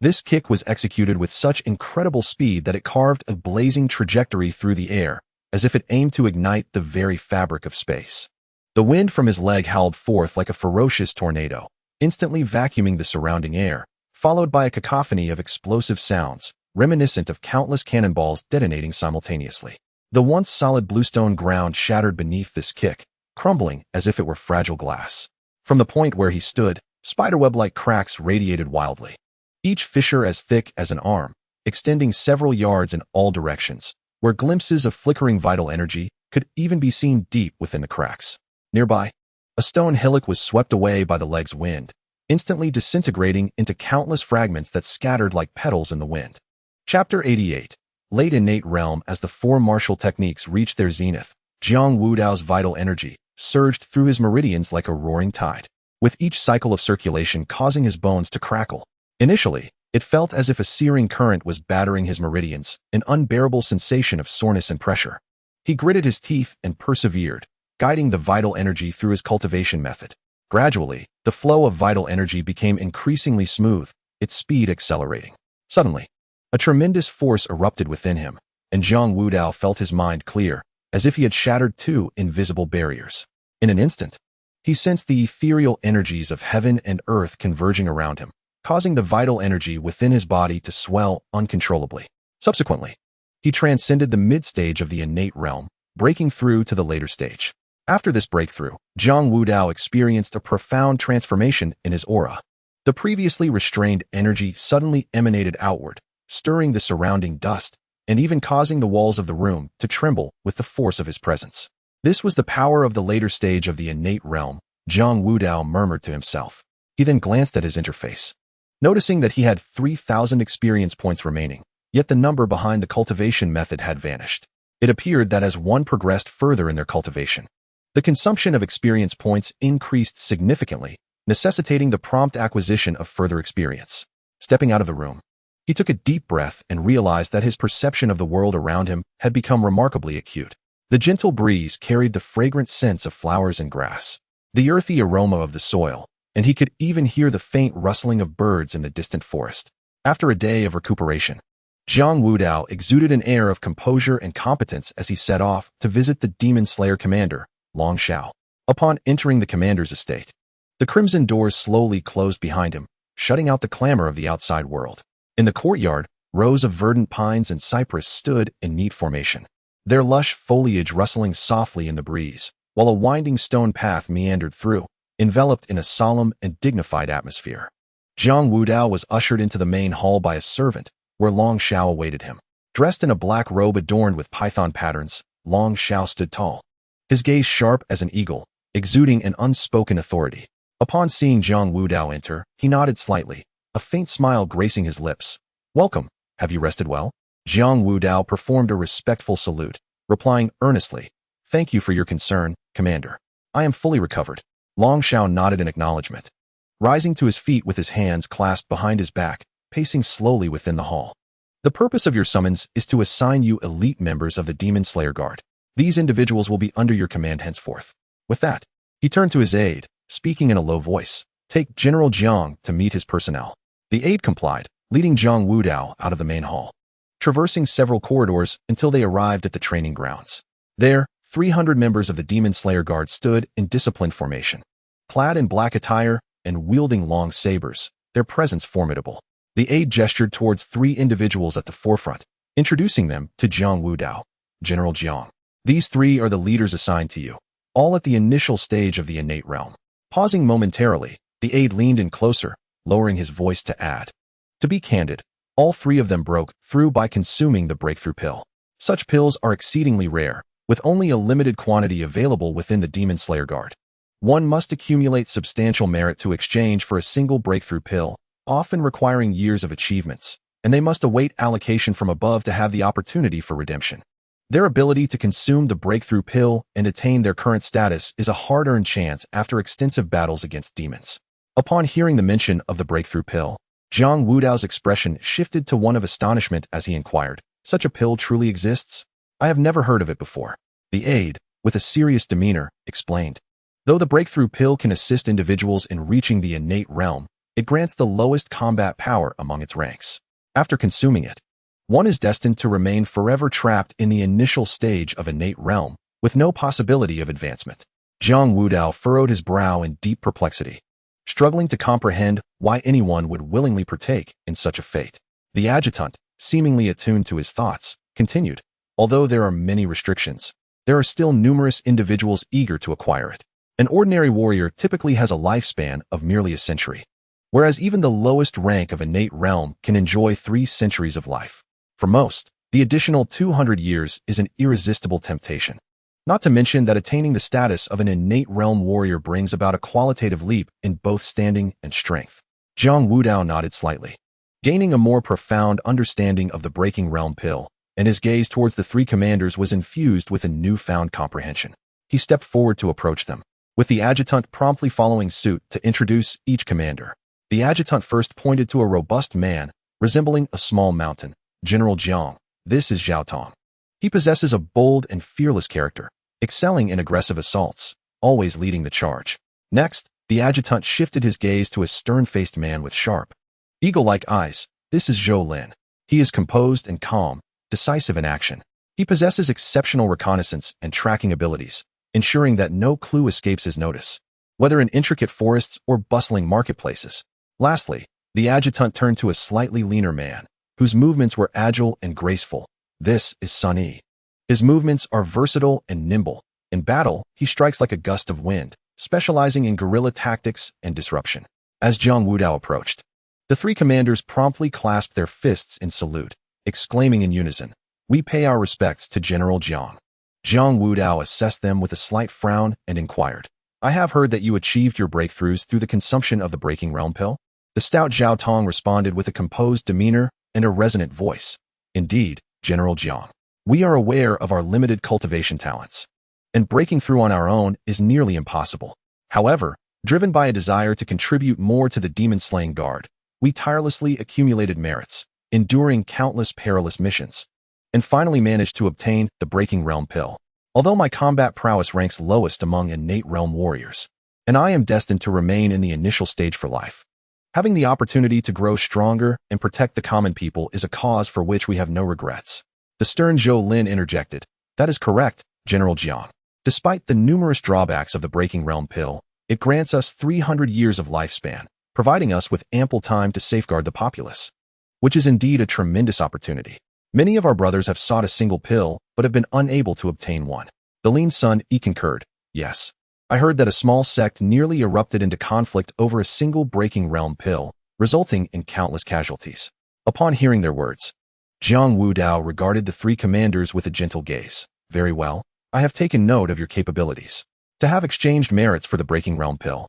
This kick was executed with such incredible speed that it carved a blazing trajectory through the air, as if it aimed to ignite the very fabric of space. The wind from his leg howled forth like a ferocious tornado, instantly vacuuming the surrounding air, followed by a cacophony of explosive sounds, reminiscent of countless cannonballs detonating simultaneously. The once solid bluestone ground shattered beneath this kick, crumbling as if it were fragile glass. From the point where he stood, spiderweb-like cracks radiated wildly, each fissure as thick as an arm, extending several yards in all directions, where glimpses of flickering vital energy could even be seen deep within the cracks. Nearby, a stone hillock was swept away by the leg's wind, instantly disintegrating into countless fragments that scattered like petals in the wind. Chapter 88. Late innate realm. As the four martial techniques reached their zenith, Jiang Wudao's vital energy surged through his meridians like a roaring tide, with each cycle of circulation causing his bones to crackle. Initially, it felt as if a searing current was battering his meridians, an unbearable sensation of soreness and pressure. He gritted his teeth and persevered, guiding the vital energy through his cultivation method. Gradually, the flow of vital energy became increasingly smooth, its speed accelerating. Suddenly, a tremendous force erupted within him, and Jiang Wudao felt his mind clear, as if he had shattered two invisible barriers. In an instant, he sensed the ethereal energies of heaven and earth converging around him, causing the vital energy within his body to swell uncontrollably. Subsequently, he transcended the mid-stage of the innate realm, breaking through to the later stage. After this breakthrough, Jiang Wudao experienced a profound transformation in his aura. The previously restrained energy suddenly emanated outward, stirring the surrounding dust, and even causing the walls of the room to tremble with the force of his presence. This was the power of the later stage of the innate realm, Jiang Wudao murmured to himself. He then glanced at his interface, noticing that he had 3,000 experience points remaining, yet the number behind the cultivation method had vanished. It appeared that as one progressed further in their cultivation, the consumption of experience points increased significantly, necessitating the prompt acquisition of further experience. Stepping out of the room, he took a deep breath and realized that his perception of the world around him had become remarkably acute. The gentle breeze carried the fragrant scents of flowers and grass, the earthy aroma of the soil, and he could even hear the faint rustling of birds in the distant forest. After a day of recuperation, Jiang Wudao exuded an air of composure and competence as he set off to visit the Demon Slayer commander, Long Shao. Upon entering the commander's estate, the crimson doors slowly closed behind him, shutting out the clamor of the outside world. In the courtyard, rows of verdant pines and cypress stood in neat formation, their lush foliage rustling softly in the breeze, while a winding stone path meandered through, enveloped in a solemn and dignified atmosphere. Jiang Wudao was ushered into the main hall by a servant, where Long Shao awaited him. Dressed in a black robe adorned with python patterns, Long Shao stood tall, his gaze sharp as an eagle, exuding an unspoken authority. Upon seeing Jiang Wudao enter, he nodded slightly, a faint smile gracing his lips. "Welcome. Have you rested well?" Jiang Wudao performed a respectful salute, replying earnestly, "Thank you for your concern, Commander. I am fully recovered." Long Shao nodded in acknowledgement, rising to his feet with his hands clasped behind his back, pacing slowly within the hall. "The purpose of your summons is to assign you elite members of the Demon Slayer Guard. These individuals will be under your command henceforth." With that, he turned to his aide, speaking in a low voice. "Take General Jiang to meet his personnel." The aide complied, leading Jiang Wudao out of the main hall, traversing several corridors until they arrived at the training grounds. There, 300 members of the Demon Slayer Guard stood in disciplined formation, clad in black attire and wielding long sabers, their presence formidable. The aide gestured towards 3 individuals at the forefront, introducing them to Jiang Wudao. "General Jiang, these 3 are the leaders assigned to you, all at the initial stage of the innate realm." Pausing momentarily, the aide leaned in closer, lowering his voice to add, "To be candid, all 3 of them broke through by consuming the breakthrough pill. Such pills are exceedingly rare, with only a limited quantity available within the Demon Slayer Guard. One must accumulate substantial merit to exchange for a single breakthrough pill, often requiring years of achievements, and they must await allocation from above to have the opportunity for redemption. Their ability to consume the breakthrough pill and attain their current status is a hard-earned chance after extensive battles against demons." Upon hearing the mention of the breakthrough pill, Jiang Wudao's expression shifted to one of astonishment as he inquired, "Such a pill truly exists? I have never heard of it before." The aide, with a serious demeanor, explained, "Though the breakthrough pill can assist individuals in reaching the innate realm, it grants the lowest combat power among its ranks. After consuming it, one is destined to remain forever trapped in the initial stage of innate realm, with no possibility of advancement." Jiang Wudao furrowed his brow in deep perplexity, struggling to comprehend why anyone would willingly partake in such a fate. The adjutant, seemingly attuned to his thoughts, continued, "Although there are many restrictions, there are still numerous individuals eager to acquire it. An ordinary warrior typically has a lifespan of merely a century, whereas even the lowest rank of innate realm can enjoy 3 centuries of life. For most, the additional 200 years is an irresistible temptation. Not to mention that attaining the status of an innate realm warrior brings about a qualitative leap in both standing and strength." Jiang Wudao nodded slightly, gaining a more profound understanding of the breaking realm pill, and his gaze towards the 3 commanders was infused with a newfound comprehension. He stepped forward to approach them, with the adjutant promptly following suit to introduce each commander. The adjutant first pointed to a robust man, resembling a small mountain. General Jiang, this is Zhao Tong. He possesses a bold and fearless character, excelling in aggressive assaults, always leading the charge. Next, the adjutant shifted his gaze to a stern-faced man with sharp, eagle-like eyes. This is Zhou Lin. He is composed and calm, decisive in action. He possesses exceptional reconnaissance and tracking abilities, ensuring that no clue escapes his notice, whether in intricate forests or bustling marketplaces. Lastly, the adjutant turned to a slightly leaner man, whose movements were agile and graceful. This is Sun Yi. His movements are versatile and nimble. In battle, he strikes like a gust of wind, specializing in guerrilla tactics and disruption. As Jiang Wudao approached, the three commanders promptly clasped their fists in salute, exclaiming in unison, "We pay our respects to General Jiang." Jiang Wudao assessed them with a slight frown and inquired, "I have heard that you achieved your breakthroughs through the consumption of the Breaking Realm pill?" The stout Zhao Tong responded with a composed demeanor and a resonant voice. "Indeed, General Jiang. We are aware of our limited cultivation talents, and breaking through on our own is nearly impossible. However, driven by a desire to contribute more to the demon-slaying guard, we tirelessly accumulated merits, enduring countless perilous missions, and finally managed to obtain the Breaking Realm pill. Although my combat prowess ranks lowest among innate realm warriors, and I am destined to remain in the initial stage for life, having the opportunity to grow stronger and protect the common people is a cause for which we have no regrets." The stern Zhou Lin interjected, "That is correct, General Jiang. Despite the numerous drawbacks of the Breaking Realm pill, it grants us 300 years of lifespan, providing us with ample time to safeguard the populace, which is indeed a tremendous opportunity. Many of our brothers have sought a single pill, but have been unable to obtain one." The lean Sun Yi concurred, "Yes. I heard that a small sect nearly erupted into conflict over a single Breaking Realm pill, resulting in countless casualties." Upon hearing their words, Jiang Wudao regarded the three commanders with a gentle gaze. "Very well. I have taken note of your capabilities. To have exchanged merits for the Breaking Realm pill,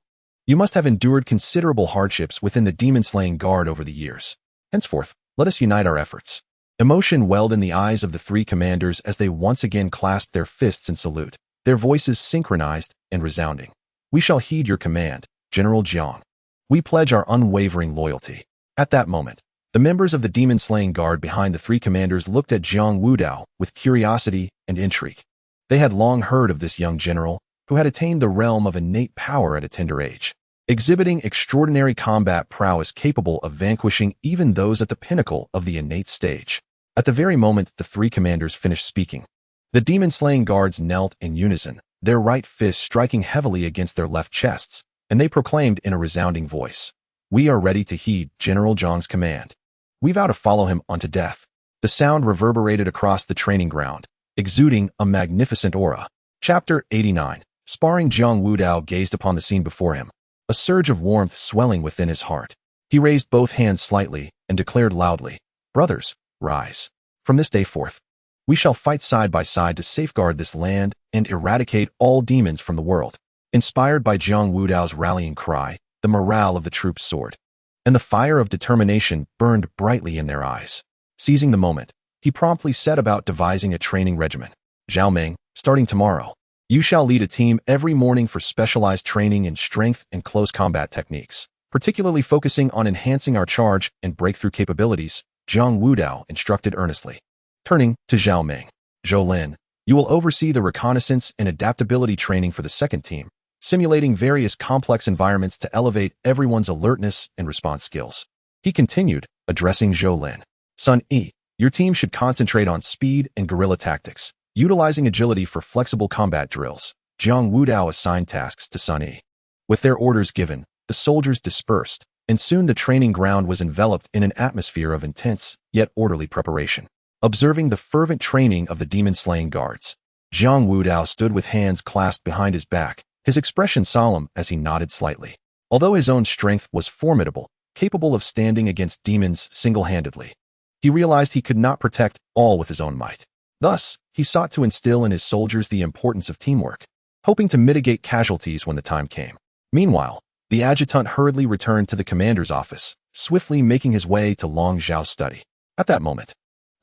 you must have endured considerable hardships within the demon-slaying guard over the years. Henceforth, let us unite our efforts." Emotion welled in the eyes of the three commanders as they once again clasped their fists in salute, their voices synchronized and resounding. "We shall heed your command, General Jiang. We pledge our unwavering loyalty." At that moment, the members of the demon-slaying guard behind the three commanders looked at Jiang Wudao with curiosity and intrigue. They had long heard of this young general, who had attained the realm of innate power at a tender age, exhibiting extraordinary combat prowess capable of vanquishing even those at the pinnacle of the innate stage. At the very moment the three commanders finished speaking, the demon-slaying guards knelt in unison, their right fists striking heavily against their left chests, and they proclaimed in a resounding voice, "We are ready to heed General Jiang's command. We vow to follow him unto death." The sound reverberated across the training ground, exuding a magnificent aura. Chapter 89. Sparring. Jiang Wudao gazed upon the scene before him, a surge of warmth swelling within his heart. He raised both hands slightly and declared loudly, "Brothers, rise. From this day forth, we shall fight side by side to safeguard this land and eradicate all demons from the world." Inspired by Jiang Wudao's rallying cry, the morale of the troops soared, and the fire of determination burned brightly in their eyes. Seizing the moment, he promptly set about devising a training regimen. "Zhao Meng, starting tomorrow, you shall lead a team every morning for specialized training in strength and close combat techniques, particularly focusing on enhancing our charge and breakthrough capabilities," Jiang Wudao instructed earnestly. Turning to Zhao Meng, "Zhou Lin, you will oversee the reconnaissance and adaptability training for the second team, simulating various complex environments to elevate everyone's alertness and response skills." He continued, addressing Zhou Lin, "Sun Yi, your team should concentrate on speed and guerrilla tactics, utilizing agility for flexible combat drills." Jiang Wudao assigned tasks to Sun Yi. With their orders given, the soldiers dispersed, and soon the training ground was enveloped in an atmosphere of intense, yet orderly preparation. Observing the fervent training of the demon-slaying guards, Jiang Wudao stood with hands clasped behind his back, his expression solemn as he nodded slightly. Although his own strength was formidable, capable of standing against demons single-handedly, he realized he could not protect all with his own might. Thus, he sought to instill in his soldiers the importance of teamwork, hoping to mitigate casualties when the time came. Meanwhile, the adjutant hurriedly returned to the commander's office, swiftly making his way to Long Xiao's study. At that moment,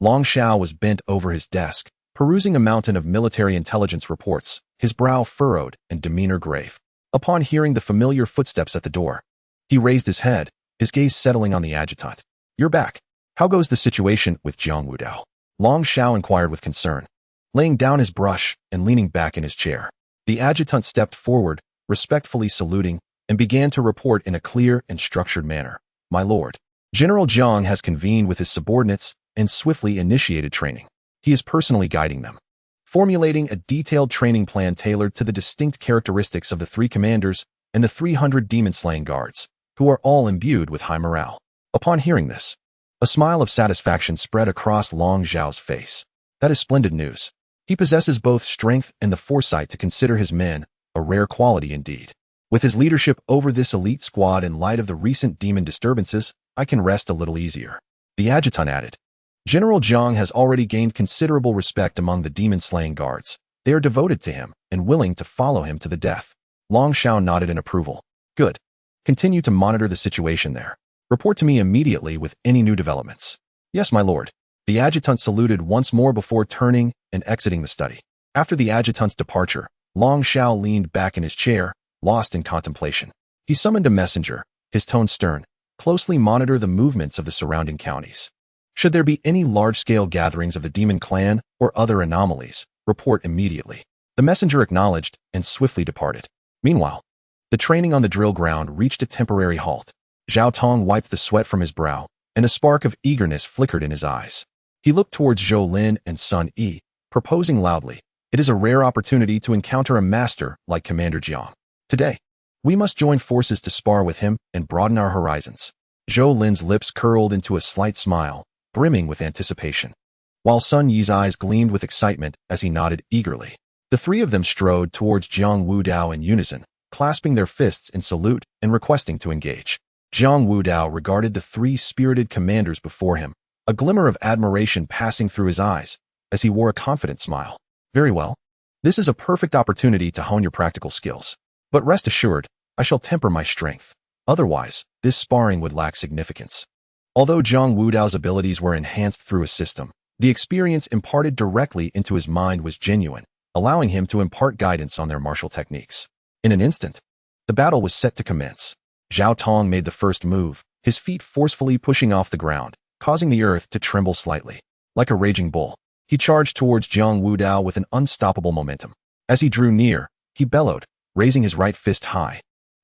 Long Xiao was bent over his desk, perusing a mountain of military intelligence reports, his brow furrowed and demeanor grave. Upon hearing the familiar footsteps at the door, he raised his head, his gaze settling on the adjutant. "You're back. How goes the situation with Jiang Wudao?" Long Xiao inquired with concern, laying down his brush and leaning back in his chair. The adjutant stepped forward, respectfully saluting, and began to report in a clear and structured manner. "My lord, General Jiang has convened with his subordinates and swiftly initiated training. He is personally guiding them, formulating a detailed training plan tailored to the distinct characteristics of the 3 commanders and the 300 demon-slaying guards, who are all imbued with high morale." Upon hearing this, a smile of satisfaction spread across Long Xiao's face. "That is splendid news. He possesses both strength and the foresight to consider his men, a rare quality indeed. With his leadership over this elite squad in light of the recent demon disturbances, I can rest a little easier." The adjutant added, "General Jiang has already gained considerable respect among the demon-slaying guards. They are devoted to him and willing to follow him to the death." Long Xiao nodded in approval. "Good. Continue to monitor the situation there. Report to me immediately with any new developments." "Yes, my lord." The adjutant saluted once more before turning and exiting the study. After the adjutant's departure, Long Xiao leaned back in his chair, lost in contemplation. He summoned a messenger, his tone stern, closely monitor the movements of the surrounding counties. Should there be any large-scale gatherings of the demon clan or other anomalies, report immediately. The messenger acknowledged and swiftly departed. Meanwhile, the training on the drill ground reached a temporary halt. Zhao Tong wiped the sweat from his brow, and a spark of eagerness flickered in his eyes. He looked towards Zhou Lin and Sun Yi, proposing loudly, "It is a rare opportunity to encounter a master like Commander Jiang. Today, we must join forces to spar with him and broaden our horizons." Zhou Lin's lips curled into a slight smile, brimming with anticipation, while Sun Yi's eyes gleamed with excitement as he nodded eagerly. The 3 of them strode towards Jiang Wudao in unison, clasping their fists in salute and requesting to engage. Jiang Wudao regarded the 3 spirited commanders before him, a glimmer of admiration passing through his eyes as he wore a confident smile. "Very well. This is a perfect opportunity to hone your practical skills. But rest assured, I shall temper my strength. Otherwise, this sparring would lack significance." Although Jiang Wudao's abilities were enhanced through a system, the experience imparted directly into his mind was genuine, allowing him to impart guidance on their martial techniques. In an instant, the battle was set to commence. Zhao Tong made the first move, his feet forcefully pushing off the ground, causing the earth to tremble slightly. Like a raging bull, he charged towards Jiang Wudao with an unstoppable momentum. As he drew near, he bellowed, raising his right fist high.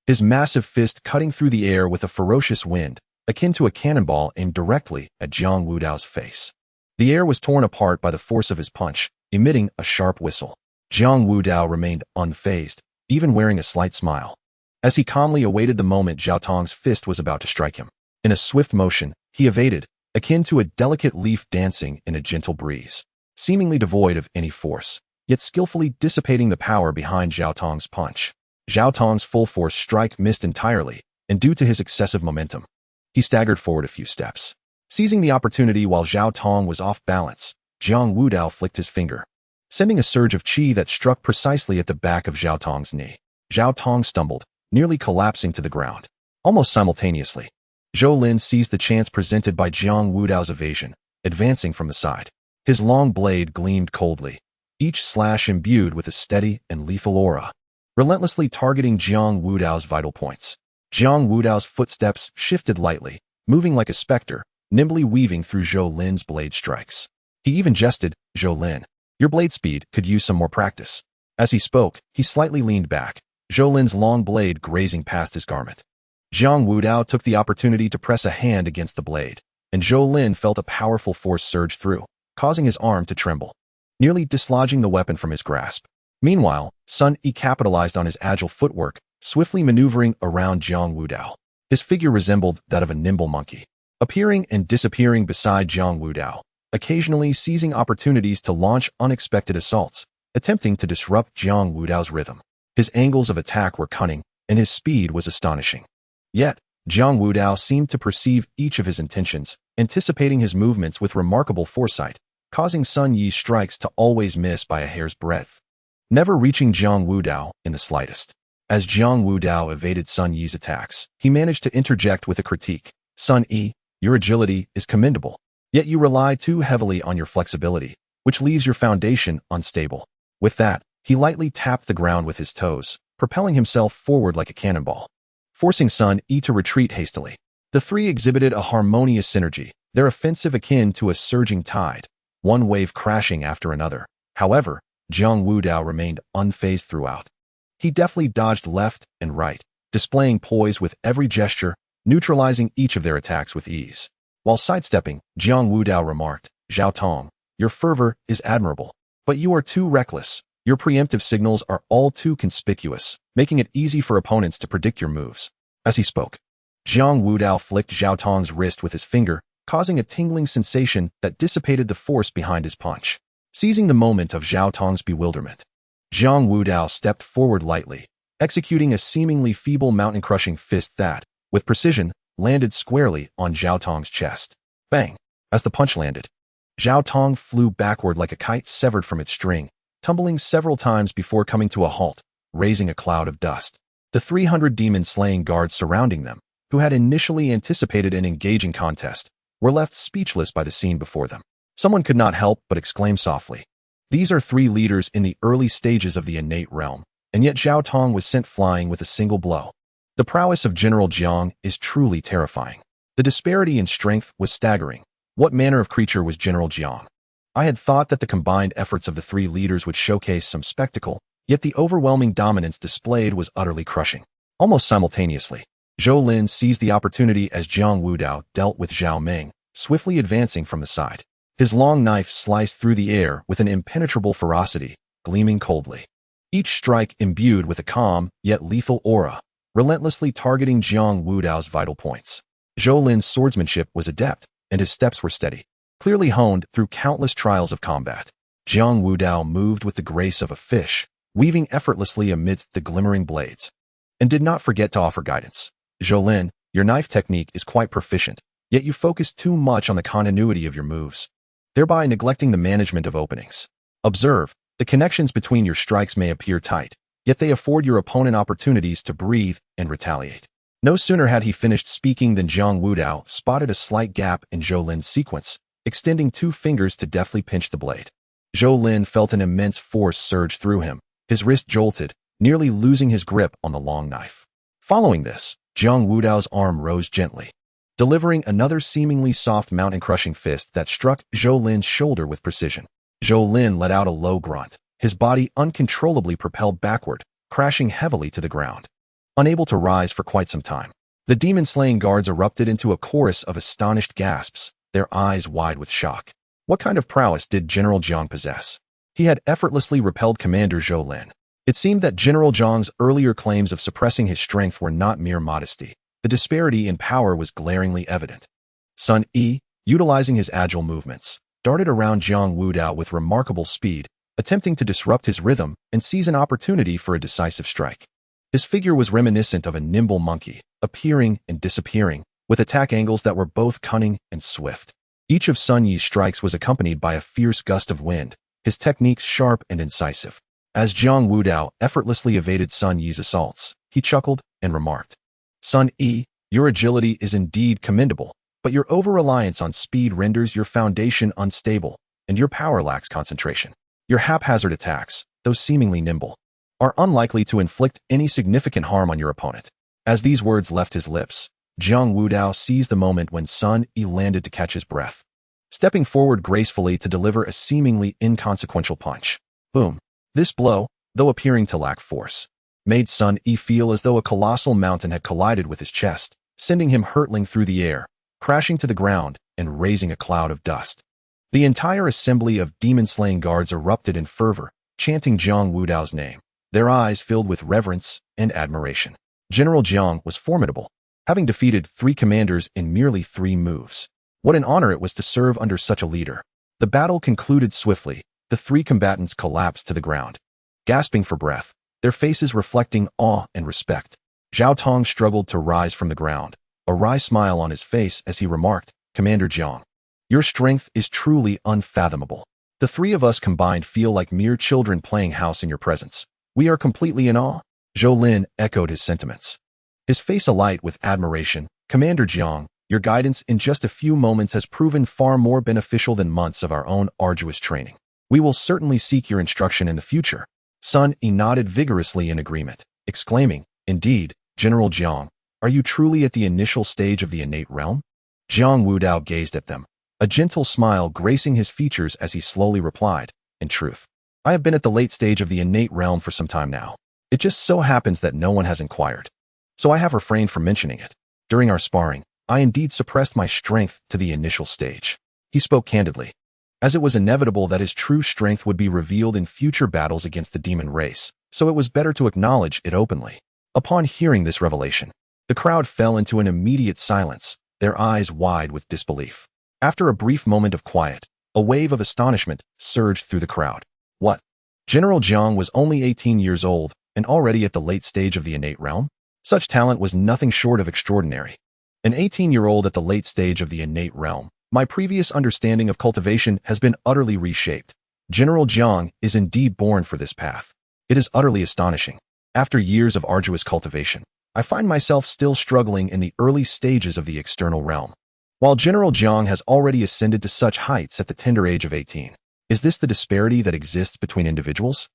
His massive fist cutting through the air with a ferocious wind, akin to a cannonball aimed directly at Jiang Wudao's face. The air was torn apart by the force of his punch, emitting a sharp whistle. Jiang Wudao remained unfazed, even wearing a slight smile, as he calmly awaited the moment Zhao Tong's fist was about to strike him. In a swift motion, he evaded, akin to a delicate leaf dancing in a gentle breeze, seemingly devoid of any force, yet skillfully dissipating the power behind Zhao Tong's punch. Zhao Tong's full-force strike missed entirely, and due to his excessive momentum, he staggered forward a few steps. Seizing the opportunity while Zhao Tong was off balance, Jiang Wudao flicked his finger, sending a surge of qi that struck precisely at the back of Zhao Tong's knee. Zhao Tong stumbled, nearly collapsing to the ground. Almost simultaneously, Zhou Lin seized the chance presented by Jiang Wudao's evasion, advancing from the side. His long blade gleamed coldly, each slash imbued with a steady and lethal aura, relentlessly targeting Jiang Wudao's vital points. Jiang Wudao's footsteps shifted lightly, moving like a specter, nimbly weaving through Zhou Lin's blade strikes. He even jested, "Zhou Lin, your blade speed could use some more practice." As he spoke, he slightly leaned back, Zhou Lin's long blade grazing past his garment. Jiang Wudao took the opportunity to press a hand against the blade, and Zhou Lin felt a powerful force surge through, causing his arm to tremble, nearly dislodging the weapon from his grasp. Meanwhile, Sun Yi capitalized on his agile footwork, swiftly maneuvering around Jiang Wudao. His figure resembled that of a nimble monkey, appearing and disappearing beside Jiang Wudao, occasionally seizing opportunities to launch unexpected assaults, attempting to disrupt Jiang Wudao's rhythm. His angles of attack were cunning, and his speed was astonishing. Yet, Jiang Wudao seemed to perceive each of his intentions, anticipating his movements with remarkable foresight, causing Sun Yi's strikes to always miss by a hair's breadth, never reaching Jiang Wudao in the slightest. As Jiang Wudao evaded Sun Yi's attacks, he managed to interject with a critique. "Sun Yi, your agility is commendable, yet you rely too heavily on your flexibility, which leaves your foundation unstable." With that, he lightly tapped the ground with his toes, propelling himself forward like a cannonball, forcing Sun Yi to retreat hastily. The three exhibited a harmonious synergy, their offensive akin to a surging tide, one wave crashing after another. However, Jiang Wudao remained unfazed throughout. He deftly dodged left and right, displaying poise with every gesture, neutralizing each of their attacks with ease. While sidestepping, Jiang Wudao remarked, "Zhao Tong, your fervor is admirable, but you are too reckless. Your preemptive signals are all too conspicuous, making it easy for opponents to predict your moves." As he spoke, Jiang Wudao flicked Zhao Tong's wrist with his finger, causing a tingling sensation that dissipated the force behind his punch. Seizing the moment of Zhao Tong's bewilderment, Jiang Wudao stepped forward lightly, executing a seemingly feeble mountain-crushing fist that, with precision, landed squarely on Zhao Tong's chest. Bang! As the punch landed, Zhao Tong flew backward like a kite severed from its string, tumbling several times before coming to a halt, raising a cloud of dust. The 300 demon-slaying guards surrounding them, who had initially anticipated an engaging contest, were left speechless by the scene before them. Someone could not help but exclaim softly. These are three leaders in the early stages of the innate realm, and yet Zhao Tong was sent flying with a single blow. The prowess of General Jiang is truly terrifying. The disparity in strength was staggering. What manner of creature was General Jiang? I had thought that the combined efforts of the three leaders would showcase some spectacle, yet the overwhelming dominance displayed was utterly crushing. Almost simultaneously, Zhou Lin seized the opportunity as Jiang Wudao dealt with Zhao Meng, swiftly advancing from the side. His long knife sliced through the air with an impenetrable ferocity, gleaming coldly. Each strike imbued with a calm, yet lethal aura, relentlessly targeting Jiang Wudao's vital points. Zhou Lin's swordsmanship was adept, and his steps were steady, clearly honed through countless trials of combat. Jiang Wudao moved with the grace of a fish, weaving effortlessly amidst the glimmering blades, and did not forget to offer guidance. "Zhou Lin, your knife technique is quite proficient, yet you focus too much on the continuity of your moves, thereby neglecting the management of openings. Observe, the connections between your strikes may appear tight, yet they afford your opponent opportunities to breathe and retaliate." No sooner had he finished speaking than Jiang Wudao spotted a slight gap in Zhou Lin's sequence, extending two fingers to deftly pinch the blade. Zhou Lin felt an immense force surge through him, his wrist jolted, nearly losing his grip on the long knife. Following this, Jiang Wudao's arm rose gently, delivering another seemingly soft mountain-crushing fist that struck Zhou Lin's shoulder with precision. Zhou Lin let out a low grunt, his body uncontrollably propelled backward, crashing heavily to the ground. Unable to rise for quite some time, the demon-slaying guards erupted into a chorus of astonished gasps, their eyes wide with shock. What kind of prowess did General Jiang possess? He had effortlessly repelled Commander Zhou Lin. It seemed that General Jiang's earlier claims of suppressing his strength were not mere modesty. The disparity in power was glaringly evident. Sun Yi, utilizing his agile movements, darted around Jiang Wudao with remarkable speed, attempting to disrupt his rhythm and seize an opportunity for a decisive strike. His figure was reminiscent of a nimble monkey, appearing and disappearing, with attack angles that were both cunning and swift. Each of Sun Yi's strikes was accompanied by a fierce gust of wind, his techniques sharp and incisive. As Jiang Wudao effortlessly evaded Sun Yi's assaults, he chuckled and remarked, "Sun Yi, your agility is indeed commendable, but your over-reliance on speed renders your foundation unstable, and your power lacks concentration. Your haphazard attacks, though seemingly nimble, are unlikely to inflict any significant harm on your opponent." As these words left his lips, Jiang Wudao seized the moment when Sun Yi landed to catch his breath, stepping forward gracefully to deliver a seemingly inconsequential punch. Boom! This blow, though appearing to lack force, made Sun Yi feel as though a colossal mountain had collided with his chest, sending him hurtling through the air, crashing to the ground, and raising a cloud of dust. The entire assembly of demon-slaying guards erupted in fervor, chanting Jiang Wudao's name, their eyes filled with reverence and admiration. General Jiang was formidable, having defeated 3 commanders in merely 3 moves. What an honor it was to serve under such a leader. The battle concluded swiftly. The 3 combatants collapsed to the ground, gasping for breath, their faces reflecting awe and respect. Zhao Tong struggled to rise from the ground, a wry smile on his face as he remarked, "Commander Jiang, your strength is truly unfathomable. The 3 of us combined feel like mere children playing house in your presence. We are completely in awe." Zhou Lin echoed his sentiments, his face alight with admiration. "Commander Jiang, your guidance in just a few moments has proven far more beneficial than months of our own arduous training. We will certainly seek your instruction in the future." Sun Yi nodded vigorously in agreement, exclaiming, "Indeed, General Jiang, Are you truly at the initial stage of the innate realm? Jiang Wudao gazed at them, a gentle smile gracing his features as he slowly replied, in truth, I have been at the late stage of the innate realm for some time now. It just so happens that no one has inquired, so I have refrained from mentioning it. During our sparring, I indeed suppressed my strength to the initial stage. He spoke candidly, as it was inevitable that his true strength would be revealed in future battles against the demon race, so it was better to acknowledge it openly. Upon hearing this revelation, the crowd fell into an immediate silence, their eyes wide with disbelief. After a brief moment of quiet, a wave of astonishment surged through the crowd. What? General Jiang was only 18 years old and already at the late stage of the innate realm? Such talent was nothing short of extraordinary. An 18-year-old at the late stage of the innate realm. My previous understanding of cultivation has been utterly reshaped. General Jiang is indeed born for this path. It is utterly astonishing. After years of arduous cultivation, I find myself still struggling in the early stages of the external realm. While General Jiang has already ascended to such heights at the tender age of 18, is this the disparity that exists between individuals?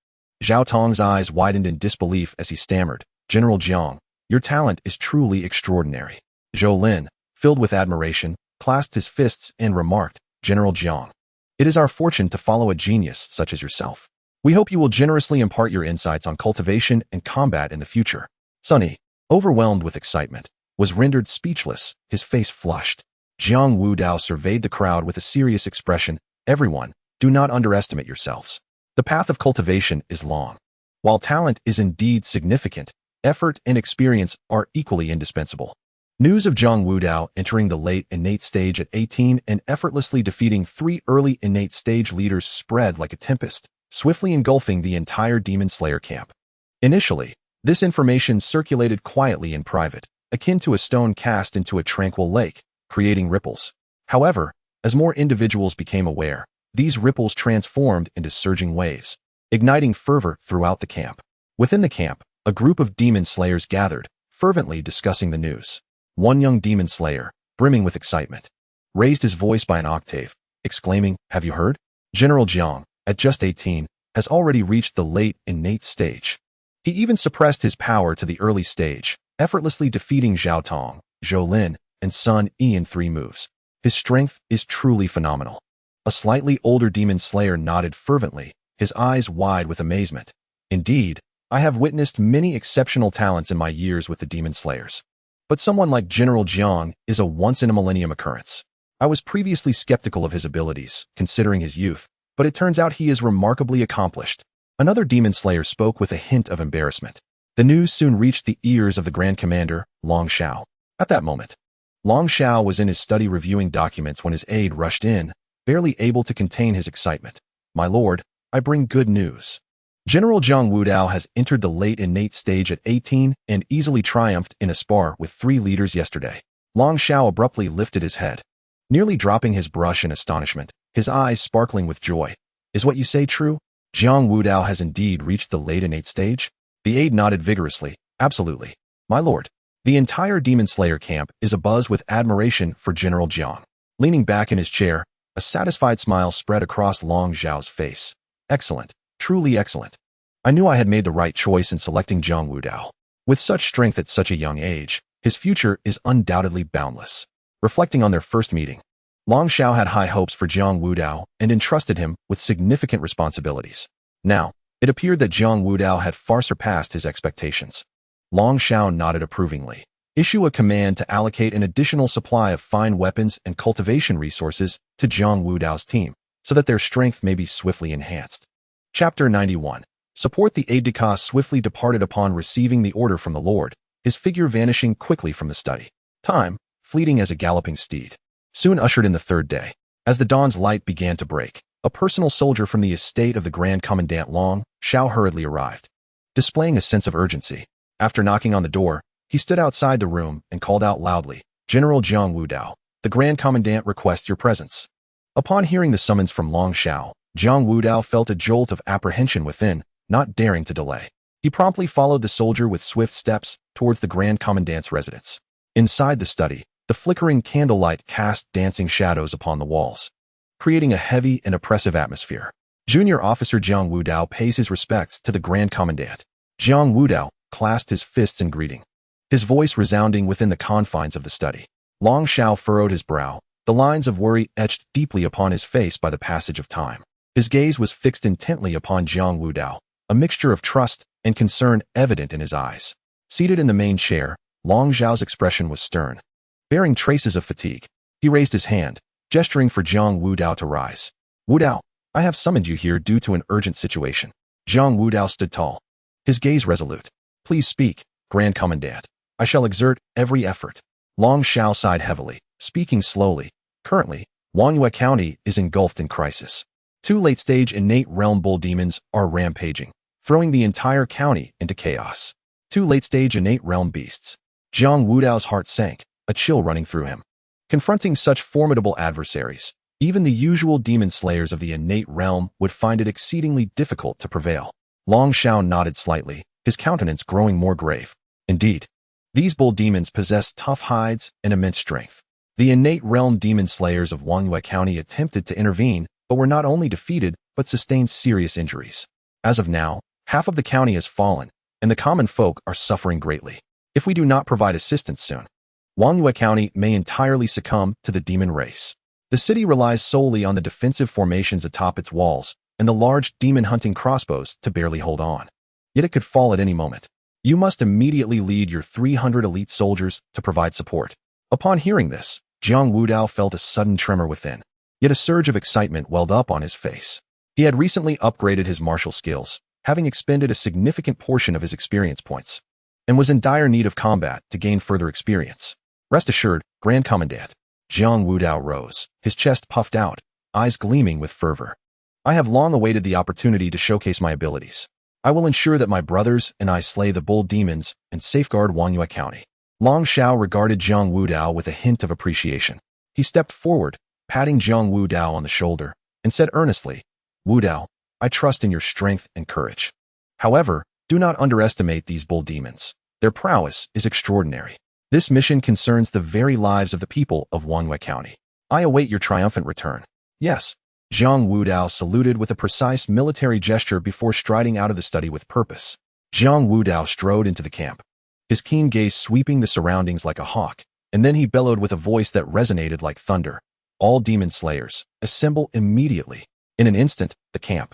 Zhao Tong's eyes widened in disbelief as he stammered, General Jiang, your talent is truly extraordinary. Zhou Lin, filled with admiration, clasped his fists and remarked, General Jiang, it is our fortune to follow a genius such as yourself. We hope you will generously impart your insights on cultivation and combat in the future. Sunny, overwhelmed with excitement, was rendered speechless, his face flushed. Jiang Wudao surveyed the crowd with a serious expression. Everyone, do not underestimate yourselves. The path of cultivation is long. While talent is indeed significant, effort and experience are equally indispensable. News of Jiang Wudao entering the late innate stage at 18 and effortlessly defeating 3 early innate stage leaders spread like a tempest, swiftly engulfing the entire Demon Slayer camp. Initially, this information circulated quietly in private, akin to a stone cast into a tranquil lake, creating ripples. However, as more individuals became aware, these ripples transformed into surging waves, igniting fervor throughout the camp. Within the camp, a group of demon slayers gathered, fervently discussing the news. One young demon slayer, brimming with excitement, raised his voice by an octave, exclaiming, have you heard? General Jiang, at just 18, has already reached the late innate stage. He even suppressed his power to the early stage, effortlessly defeating Zhao Tong, Zhou Lin, and Sun Yi in 3 moves. His strength is truly phenomenal. A slightly older demon slayer nodded fervently, his eyes wide with amazement. Indeed, I have witnessed many exceptional talents in my years with the demon slayers. But someone like General Jiang is a once-in-a-millennium occurrence. I was previously skeptical of his abilities, considering his youth, but it turns out he is remarkably accomplished. Another demon slayer spoke with a hint of embarrassment. The news soon reached the ears of the Grand Commander, Long Xiao. At that moment, Long Xiao was in his study reviewing documents when his aide rushed in, barely able to contain his excitement. My lord, I bring good news. General Jiang Wudao has entered the late innate stage at 18 and easily triumphed in a spar with 3 leaders yesterday. Long Xiao abruptly lifted his head, nearly dropping his brush in astonishment, his eyes sparkling with joy. Is what you say true? Jiang Wudao has indeed reached the late innate stage? The aide nodded vigorously. Absolutely. My lord. The entire Demon Slayer camp is abuzz with admiration for General Jiang. Leaning back in his chair, a satisfied smile spread across Long Xiao's face. Excellent. Truly excellent. I knew I had made the right choice in selecting Jiang Wudao. With such strength at such a young age, his future is undoubtedly boundless. Reflecting on their first meeting, Long Xiao had high hopes for Jiang Wudao and entrusted him with significant responsibilities. Now, it appeared that Jiang Wudao had far surpassed his expectations. Long Xiao nodded approvingly. Issue a command to allocate an additional supply of fine weapons and cultivation resources to Jiang Wudao's team, so that their strength may be swiftly enhanced. Chapter 91. Support. The aide-de-camp swiftly departed upon receiving the order from the Lord, his figure vanishing quickly from the study. Time, fleeting as a galloping steed. Soon ushered in the 3rd day. As the dawn's light began to break, a personal soldier from the estate of the Grand Commandant Long Xiao hurriedly arrived. Displaying a sense of urgency, after knocking on the door, he stood outside the room and called out loudly, General Jiang Wudao, the Grand Commandant requests your presence. Upon hearing the summons from Long Xiao, Jiang Wudao felt a jolt of apprehension within, not daring to delay. He promptly followed the soldier with swift steps towards the Grand Commandant's residence. Inside the study, the flickering candlelight cast dancing shadows upon the walls, creating a heavy and oppressive atmosphere. Junior Officer Jiang Wudao pays his respects to the Grand Commandant. Jiang Wudao clasped his fists in greeting. his voice resounding within the confines of the study. Long Shao furrowed his brow, the lines of worry etched deeply upon his face by the passage of time. His gaze was fixed intently upon Jiang Wudao, a mixture of trust and concern evident in his eyes. Seated in the main chair, Long Zhao's expression was stern, bearing traces of fatigue. He raised his hand, gesturing for Jiang Wudao to rise. "Wudao, I have summoned you here due to an urgent situation." Jiang Wudao stood tall, his gaze resolute. "Please speak, Grand Commandant. I shall exert every effort." Long Shao sighed heavily, speaking slowly. "Currently, Wangyue County is engulfed in crisis. 2 late-stage innate realm bull demons are rampaging, throwing the entire county into chaos. 2 late-stage innate realm beasts." Jiang Wudao's heart sank, a chill running through him. Confronting such formidable adversaries, even the usual demon slayers of the innate realm would find it exceedingly difficult to prevail. Long Shao nodded slightly, his countenance growing more grave. Indeed, these bull demons possess tough hides and immense strength. The innate realm demon slayers of Wangyue County attempted to intervene, but were not only defeated, but sustained serious injuries. As of now, half of the county has fallen, and the common folk are suffering greatly. If we do not provide assistance soon, Wangyue County may entirely succumb to the demon race. The city relies solely on the defensive formations atop its walls and the large demon-hunting crossbows to barely hold on. Yet it could fall at any moment. You must immediately lead your 300 elite soldiers to provide support. Upon hearing this, Jiang Wudao felt a sudden tremor within. Yet a surge of excitement welled up on his face. He had recently upgraded his martial skills, having expended a significant portion of his experience points, and was in dire need of combat to gain further experience. "Rest assured, Grand Commandant." Jiang Wudao rose, his chest puffed out, eyes gleaming with fervor. "I have long awaited the opportunity to showcase my abilities. I will ensure that my brothers and I slay the bull demons and safeguard Wangyue County." Long Shao regarded Jiang Wudao with a hint of appreciation. He stepped forward, patting Jiang Wudao on the shoulder, and said earnestly, "Wudao, I trust in your strength and courage. However, do not underestimate these bull demons. Their prowess is extraordinary. This mission concerns the very lives of the people of Wangyue County. I await your triumphant return." "Yes." Jiang Wudao saluted with a precise military gesture before striding out of the study with purpose. Jiang Wudao strode into the camp, his keen gaze sweeping the surroundings like a hawk, and then he bellowed with a voice that resonated like thunder. "All demon slayers, assemble immediately." In an instant, the camp,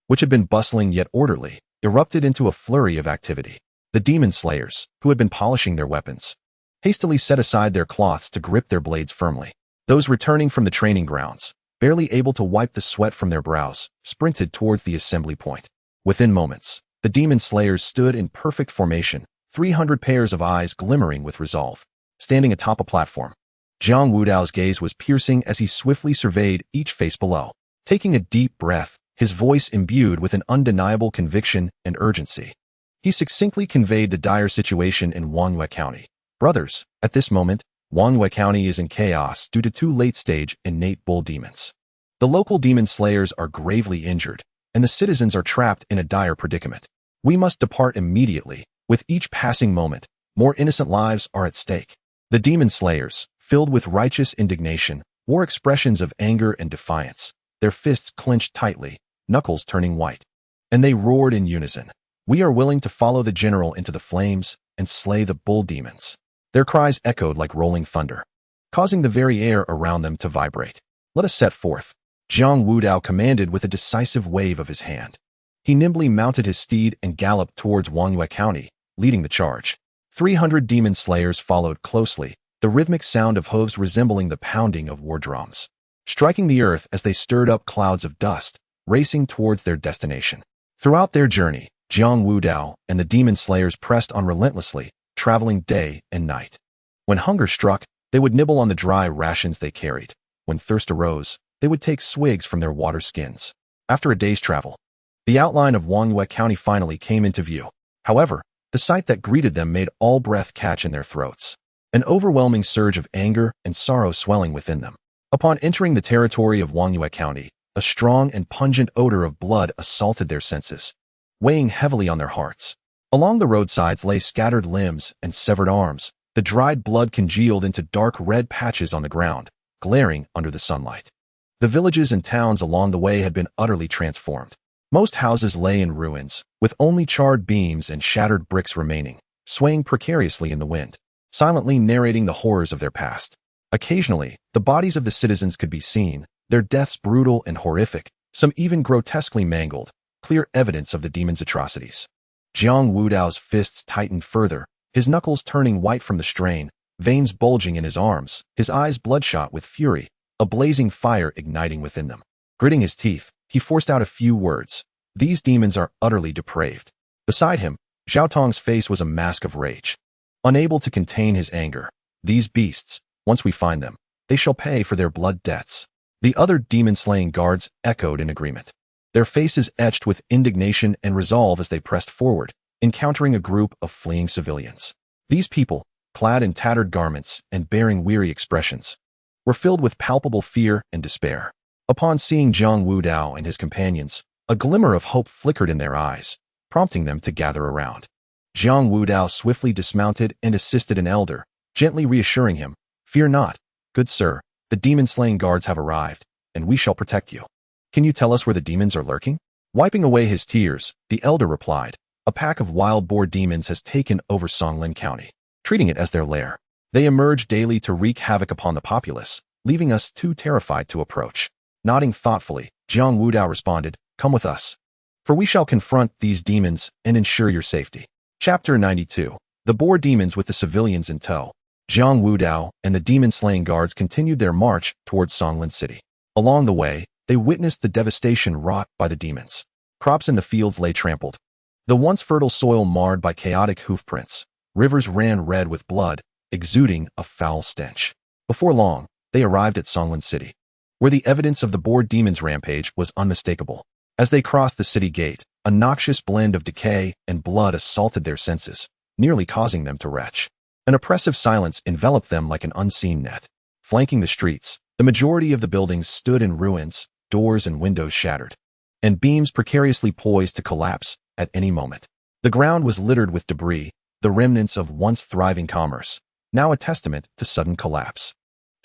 which had been bustling yet orderly, erupted into a flurry of activity. The demon slayers, who had been polishing their weapons, hastily set aside their cloths to grip their blades firmly. Those returning from the training grounds, barely able to wipe the sweat from their brows, sprinted towards the assembly point. Within moments, the demon slayers stood in perfect formation, 300 pairs of eyes glimmering with resolve. Standing atop a platform, Jiang Wudao's gaze was piercing as he swiftly surveyed each face below. Taking a deep breath, his voice imbued with an undeniable conviction and urgency, he succinctly conveyed the dire situation in Wangyue County. "Brothers, at this moment, Wangyue County is in chaos due to 2 late-stage innate bull demons. The local demon slayers are gravely injured, and the citizens are trapped in a dire predicament. We must depart immediately. With each passing moment, more innocent lives are at stake." The demon slayers, filled with righteous indignation, wore expressions of anger and defiance, their fists clenched tightly, knuckles turning white. And they roared in unison, "We are willing to follow the general into the flames and slay the bull demons." Their cries echoed like rolling thunder, causing the very air around them to vibrate. "Let us set forth," Jiang Wudao commanded with a decisive wave of his hand. He nimbly mounted his steed and galloped towards Wangyue County, leading the charge. 300 demon slayers followed closely, the rhythmic sound of hooves resembling the pounding of war drums, striking the earth as they stirred up clouds of dust, racing towards their destination. Throughout their journey, Jiang Wudao and the demon slayers pressed on relentlessly, traveling day and night. When hunger struck, they would nibble on the dry rations they carried. When thirst arose, they would take swigs from their water skins. After a day's travel, the outline of Wangyue County finally came into view. However, the sight that greeted them made all breath catch in their throats, an overwhelming surge of anger and sorrow swelling within them. Upon entering the territory of Wangyue County, a strong and pungent odor of blood assaulted their senses, weighing heavily on their hearts. Along the roadsides lay scattered limbs and severed arms. The dried blood congealed into dark red patches on the ground, glaring under the sunlight. The villages and towns along the way had been utterly transformed. Most houses lay in ruins, with only charred beams and shattered bricks remaining, swaying precariously in the wind, silently narrating the horrors of their past. Occasionally, the bodies of the citizens could be seen, their deaths brutal and horrific, some even grotesquely mangled, clear evidence of the demons' atrocities. Jiang Wudao's fists tightened further, his knuckles turning white from the strain, veins bulging in his arms, his eyes bloodshot with fury, a blazing fire igniting within them. Gritting his teeth, he forced out a few words. These demons are utterly depraved. Beside him, Zhao Tong's face was a mask of rage. Unable to contain his anger, these beasts, once we find them, they shall pay for their blood debts. The other demon-slaying guards echoed in agreement. Their faces etched with indignation and resolve as they pressed forward, encountering a group of fleeing civilians. These people, clad in tattered garments and bearing weary expressions, were filled with palpable fear and despair. Upon seeing Jiang Wudao and his companions, a glimmer of hope flickered in their eyes, prompting them to gather around. Jiang Wudao swiftly dismounted and assisted an elder, gently reassuring him, "Fear not, good sir, the demon-slaying guards have arrived, and we shall protect you. Can you tell us where the demons are lurking?" Wiping away his tears, the elder replied, "A pack of wild boar demons has taken over Songlin County, treating it as their lair. They emerge daily to wreak havoc upon the populace, leaving us too terrified to approach." Nodding thoughtfully, Jiang Wudao responded, "Come with us, for we shall confront these demons and ensure your safety." Chapter 92. The boar demons with the civilians in tow. Jiang Wudao and the demon-slaying guards continued their march towards Songlin City. Along the way, they witnessed the devastation wrought by the demons. Crops in the fields lay trampled, the once fertile soil marred by chaotic hoofprints. Rivers ran red with blood, exuding a foul stench. Before long, they arrived at Songlin City, where the evidence of the boar demons' rampage was unmistakable. As they crossed the city gate, a noxious blend of decay and blood assaulted their senses, nearly causing them to retch. An oppressive silence enveloped them like an unseen net. Flanking the streets, the majority of the buildings stood in ruins, doors and windows shattered, and beams precariously poised to collapse at any moment. The ground was littered with debris, the remnants of once thriving commerce, now a testament to sudden collapse.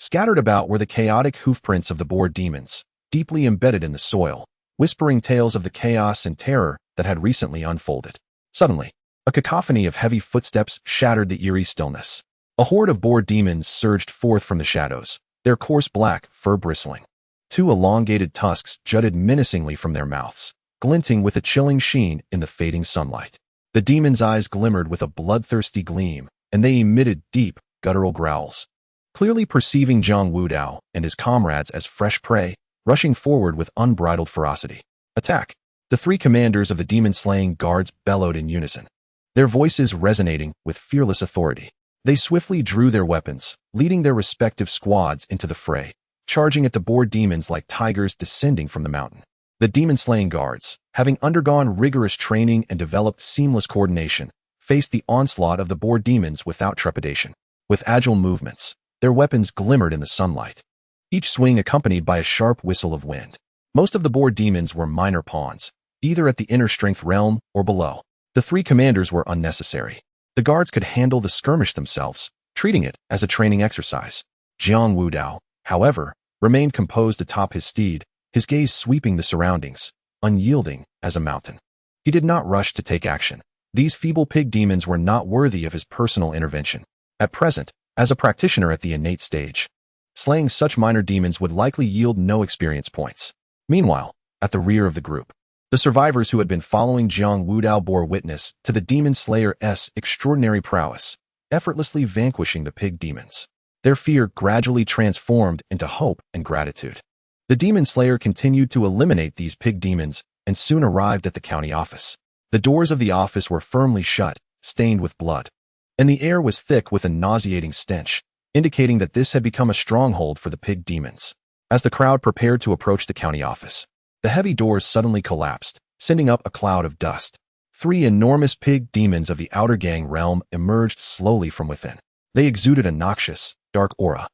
Scattered about were the chaotic hoofprints of the boar demons, deeply embedded in the soil, whispering tales of the chaos and terror that had recently unfolded. Suddenly, a cacophony of heavy footsteps shattered the eerie stillness. A horde of boar demons surged forth from the shadows, their coarse black fur bristling. Two elongated tusks jutted menacingly from their mouths, glinting with a chilling sheen in the fading sunlight. The demons' eyes glimmered with a bloodthirsty gleam, and they emitted deep, guttural growls. Clearly perceiving Jiang Wudao and his comrades as fresh prey, rushing forward with unbridled ferocity. "Attack!" The three commanders of the demon-slaying guards bellowed in unison, their voices resonating with fearless authority. They swiftly drew their weapons, leading their respective squads into the fray, charging at the boar demons like tigers descending from the mountain. The demon-slaying guards, having undergone rigorous training and developed seamless coordination, faced the onslaught of the boar demons without trepidation. With agile movements, their weapons glimmered in the sunlight, each swing accompanied by a sharp whistle of wind. Most of the boar demons were minor pawns, either at the inner strength realm or below. The three commanders were unnecessary. The guards could handle the skirmish themselves, treating it as a training exercise. Jiang Wudao, however, remained composed atop his steed, his gaze sweeping the surroundings, unyielding as a mountain. He did not rush to take action. These feeble pig demons were not worthy of his personal intervention. At present, as a practitioner at the innate stage, slaying such minor demons would likely yield no experience points. Meanwhile, at the rear of the group, the survivors who had been following Jiang Wudao bore witness to the demon slayer's extraordinary prowess, effortlessly vanquishing the pig demons. Their fear gradually transformed into hope and gratitude. The demon slayer continued to eliminate these pig demons and soon arrived at the county office. The doors of the office were firmly shut, stained with blood, and the air was thick with a nauseating stench, indicating that this had become a stronghold for the pig demons. As the crowd prepared to approach the county office, the heavy doors suddenly collapsed, sending up a cloud of dust. Three enormous pig demons of the outer gang realm emerged slowly from within. They exuded a noxious, dark aura,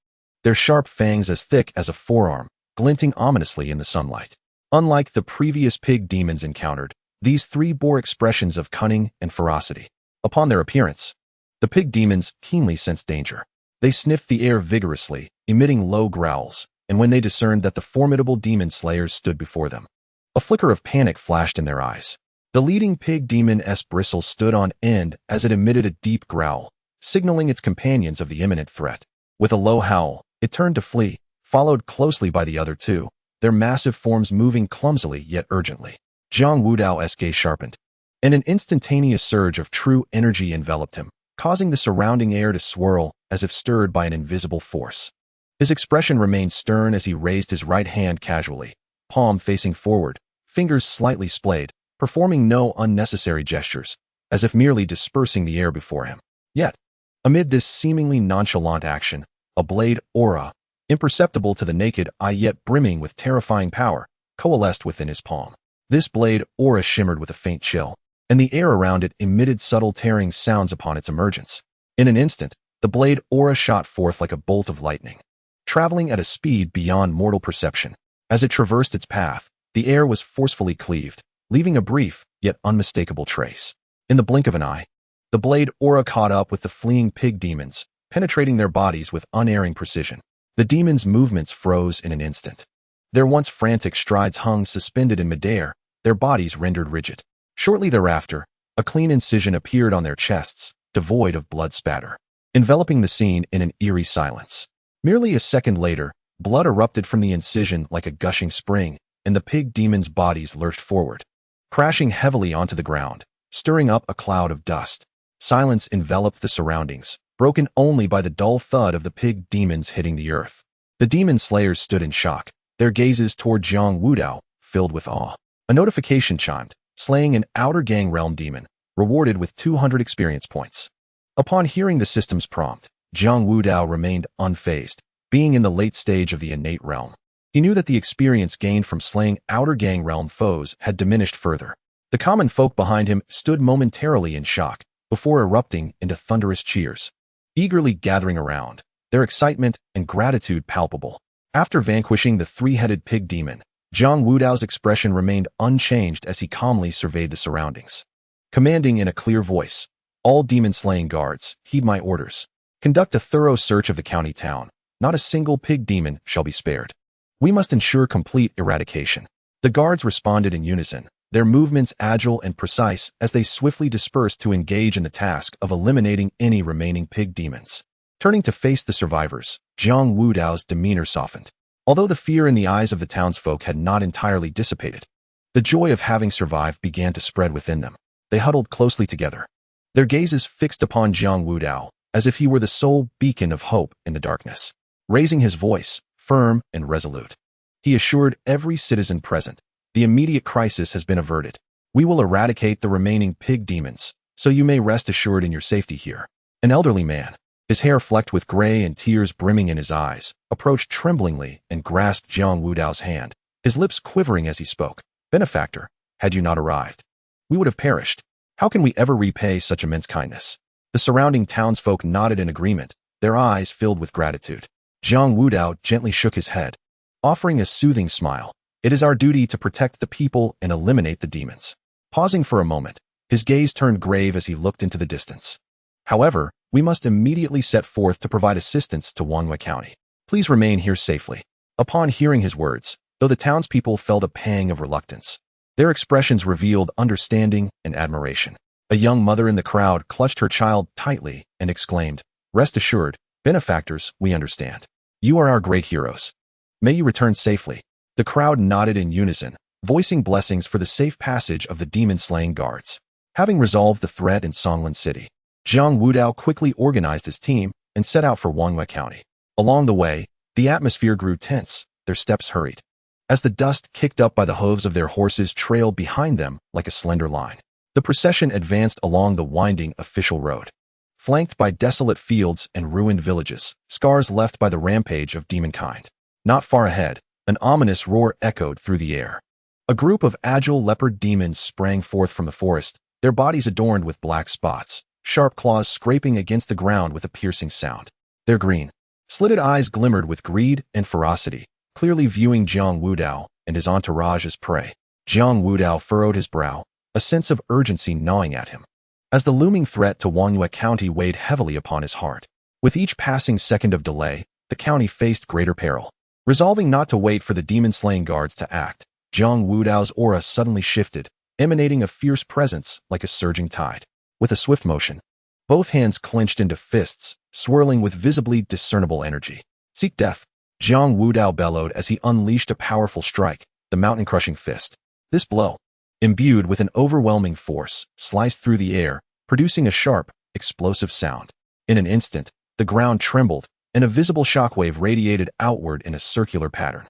their sharp fangs as thick as a forearm, glinting ominously in the sunlight. Unlike the previous pig demons encountered, these three bore expressions of cunning and ferocity. Upon their appearance, the pig demons keenly sensed danger. They sniffed the air vigorously, emitting low growls, and when they discerned that the formidable demon slayers stood before them, a flicker of panic flashed in their eyes. The leading pig demon's bristles stood on end as it emitted a deep growl, signaling its companions of the imminent threat. With a low howl, it turned to flee, followed closely by the other two, their massive forms moving clumsily yet urgently. Jiang Wudao's gaze sharpened, and an instantaneous surge of true energy enveloped him, causing the surrounding air to swirl as if stirred by an invisible force. His expression remained stern as he raised his right hand casually, palm facing forward, fingers slightly splayed, performing no unnecessary gestures, as if merely dispersing the air before him. Yet, amid this seemingly nonchalant action, a blade aura, imperceptible to the naked eye yet brimming with terrifying power, coalesced within his palm. This blade aura shimmered with a faint chill, and the air around it emitted subtle tearing sounds upon its emergence. In an instant, the blade aura shot forth like a bolt of lightning, traveling at a speed beyond mortal perception. As it traversed its path, the air was forcefully cleaved, leaving a brief, yet unmistakable trace. In the blink of an eye, the blade aura caught up with the fleeing pig demons, penetrating their bodies with unerring precision. The demons' movements froze in an instant. Their once frantic strides hung suspended in midair, their bodies rendered rigid. Shortly thereafter, a clean incision appeared on their chests, devoid of blood spatter, enveloping the scene in an eerie silence. Merely a second later, blood erupted from the incision like a gushing spring, and the pig demons' bodies lurched forward, crashing heavily onto the ground, stirring up a cloud of dust. Silence enveloped the surroundings, broken only by the dull thud of the pig demons hitting the earth. The demon slayers stood in shock, their gazes toward Jiang Wudao filled with awe. A notification chimed, slaying an outer gang realm demon, rewarded with 200 experience points. Upon hearing the system's prompt, Jiang Wudao remained unfazed, being in the late stage of the innate realm. He knew that the experience gained from slaying outer gang realm foes had diminished further. The common folk behind him stood momentarily in shock, before erupting into thunderous cheers, eagerly gathering around, their excitement and gratitude palpable. After vanquishing the three-headed pig demon, Jiang Wudao's expression remained unchanged as he calmly surveyed the surroundings. Commanding in a clear voice, "All demon-slaying guards, heed my orders. Conduct a thorough search of the county town. Not a single pig demon shall be spared. We must ensure complete eradication." The guards responded in unison, their movements agile and precise as they swiftly dispersed to engage in the task of eliminating any remaining pig demons. Turning to face the survivors, Jiang Wudao's demeanor softened. Although the fear in the eyes of the townsfolk had not entirely dissipated, the joy of having survived began to spread within them. They huddled closely together, their gazes fixed upon Jiang Wudao, as if he were the sole beacon of hope in the darkness. Raising his voice, firm and resolute, he assured every citizen present, "The immediate crisis has been averted. We will eradicate the remaining pig demons, so you may rest assured in your safety here." An elderly man, his hair flecked with gray and tears brimming in his eyes, approached tremblingly and grasped Jiang Wudao's hand, his lips quivering as he spoke. "Benefactor, had you not arrived, we would have perished. How can we ever repay such immense kindness?" The surrounding townsfolk nodded in agreement, their eyes filled with gratitude. Jiang Wudao gently shook his head, offering a soothing smile. "It is our duty to protect the people and eliminate the demons." Pausing for a moment, his gaze turned grave as he looked into the distance. "However, we must immediately set forth to provide assistance to Wanhua County. Please remain here safely." Upon hearing his words, though the townspeople felt a pang of reluctance, their expressions revealed understanding and admiration. A young mother in the crowd clutched her child tightly and exclaimed, "Rest assured, benefactors, we understand. You are our great heroes. May you return safely." The crowd nodded in unison, voicing blessings for the safe passage of the demon-slaying guards. Having resolved the threat in Songlan City, Jiang Wudao quickly organized his team and set out for Wanhua County. Along the way, the atmosphere grew tense, their steps hurried, as the dust kicked up by the hooves of their horses trailed behind them like a slender line. The procession advanced along the winding official road, flanked by desolate fields and ruined villages, scars left by the rampage of demonkind. Not far ahead, an ominous roar echoed through the air. A group of agile leopard demons sprang forth from the forest, their bodies adorned with black spots, sharp claws scraping against the ground with a piercing sound. Their green, slitted eyes glimmered with greed and ferocity, clearly viewing Jiang Wudao and his entourage as prey. Jiang Wudao furrowed his brow, a sense of urgency gnawing at him, as the looming threat to Wanhua County weighed heavily upon his heart. With each passing second of delay, the county faced greater peril. Resolving not to wait for the demon-slaying guards to act, Jiang Wudao's aura suddenly shifted, emanating a fierce presence like a surging tide. With a swift motion, both hands clenched into fists, swirling with visibly discernible energy. Seek death, Jiang Wudao bellowed as he unleashed a powerful strike, the mountain-crushing fist. This blow, imbued with an overwhelming force, sliced through the air, producing a sharp, explosive sound. In an instant, the ground trembled, and a visible shockwave radiated outward in a circular pattern.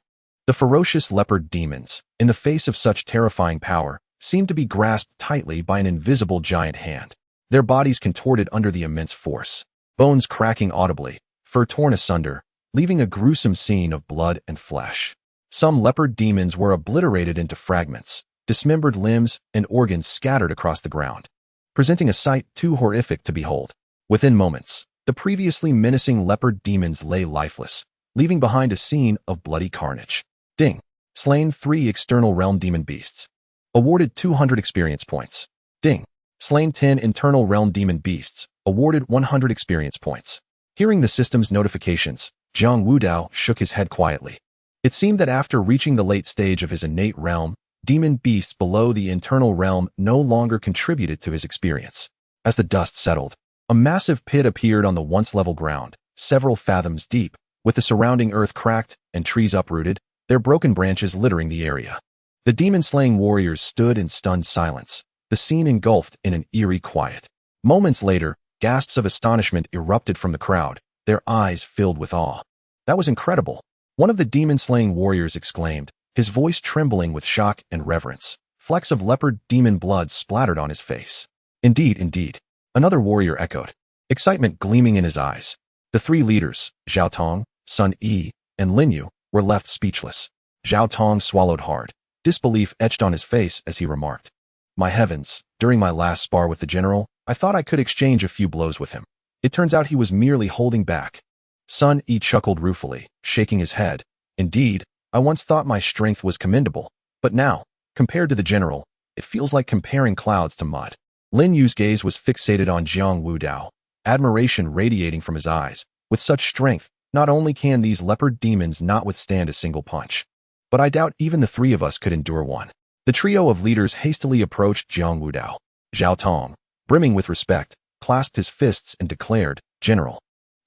The ferocious leopard demons, in the face of such terrifying power, seemed to be grasped tightly by an invisible giant hand. Their bodies contorted under the immense force, bones cracking audibly, fur torn asunder, leaving a gruesome scene of blood and flesh. Some leopard demons were obliterated into fragments, dismembered limbs and organs scattered across the ground, presenting a sight too horrific to behold. Within moments, the previously menacing leopard demons lay lifeless, leaving behind a scene of bloody carnage. Ding. Slain 3 external realm demon beasts. Awarded 200 experience points. Ding. Slain 10 internal realm demon beasts. Awarded 100 experience points. Hearing the system's notifications, Jiang Wudao shook his head quietly. It seemed that after reaching the late stage of his innate realm, demon beasts below the internal realm no longer contributed to his experience. As the dust settled, a massive pit appeared on the once level ground, several fathoms deep, with the surrounding earth cracked and trees uprooted, their broken branches littering the area. The demon-slaying warriors stood in stunned silence, the scene engulfed in an eerie quiet. Moments later, gasps of astonishment erupted from the crowd, their eyes filled with awe. That was incredible, one of the demon-slaying warriors exclaimed, his voice trembling with shock and reverence. Flecks of leopard demon blood splattered on his face. Indeed, indeed, another warrior echoed, excitement gleaming in his eyes. The 3 leaders, Zhao Tong, Sun Yi, and Lin Yu, were left speechless. Zhao Tong swallowed hard, disbelief etched on his face as he remarked, "My heavens, during my last spar with the general, I thought I could exchange a few blows with him. It turns out he was merely holding back." Sun Yi chuckled ruefully, shaking his head. "Indeed, I once thought my strength was commendable, but now, compared to the general, it feels like comparing clouds to mud." Lin Yu's gaze was fixated on Jiang Wudao, admiration radiating from his eyes. With such strength, not only can these leopard demons not withstand a single punch, but I doubt even the 3 of us could endure one. The trio of leaders hastily approached Jiang Wudao. Zhao Tong, brimming with respect, clasped his fists and declared, "General,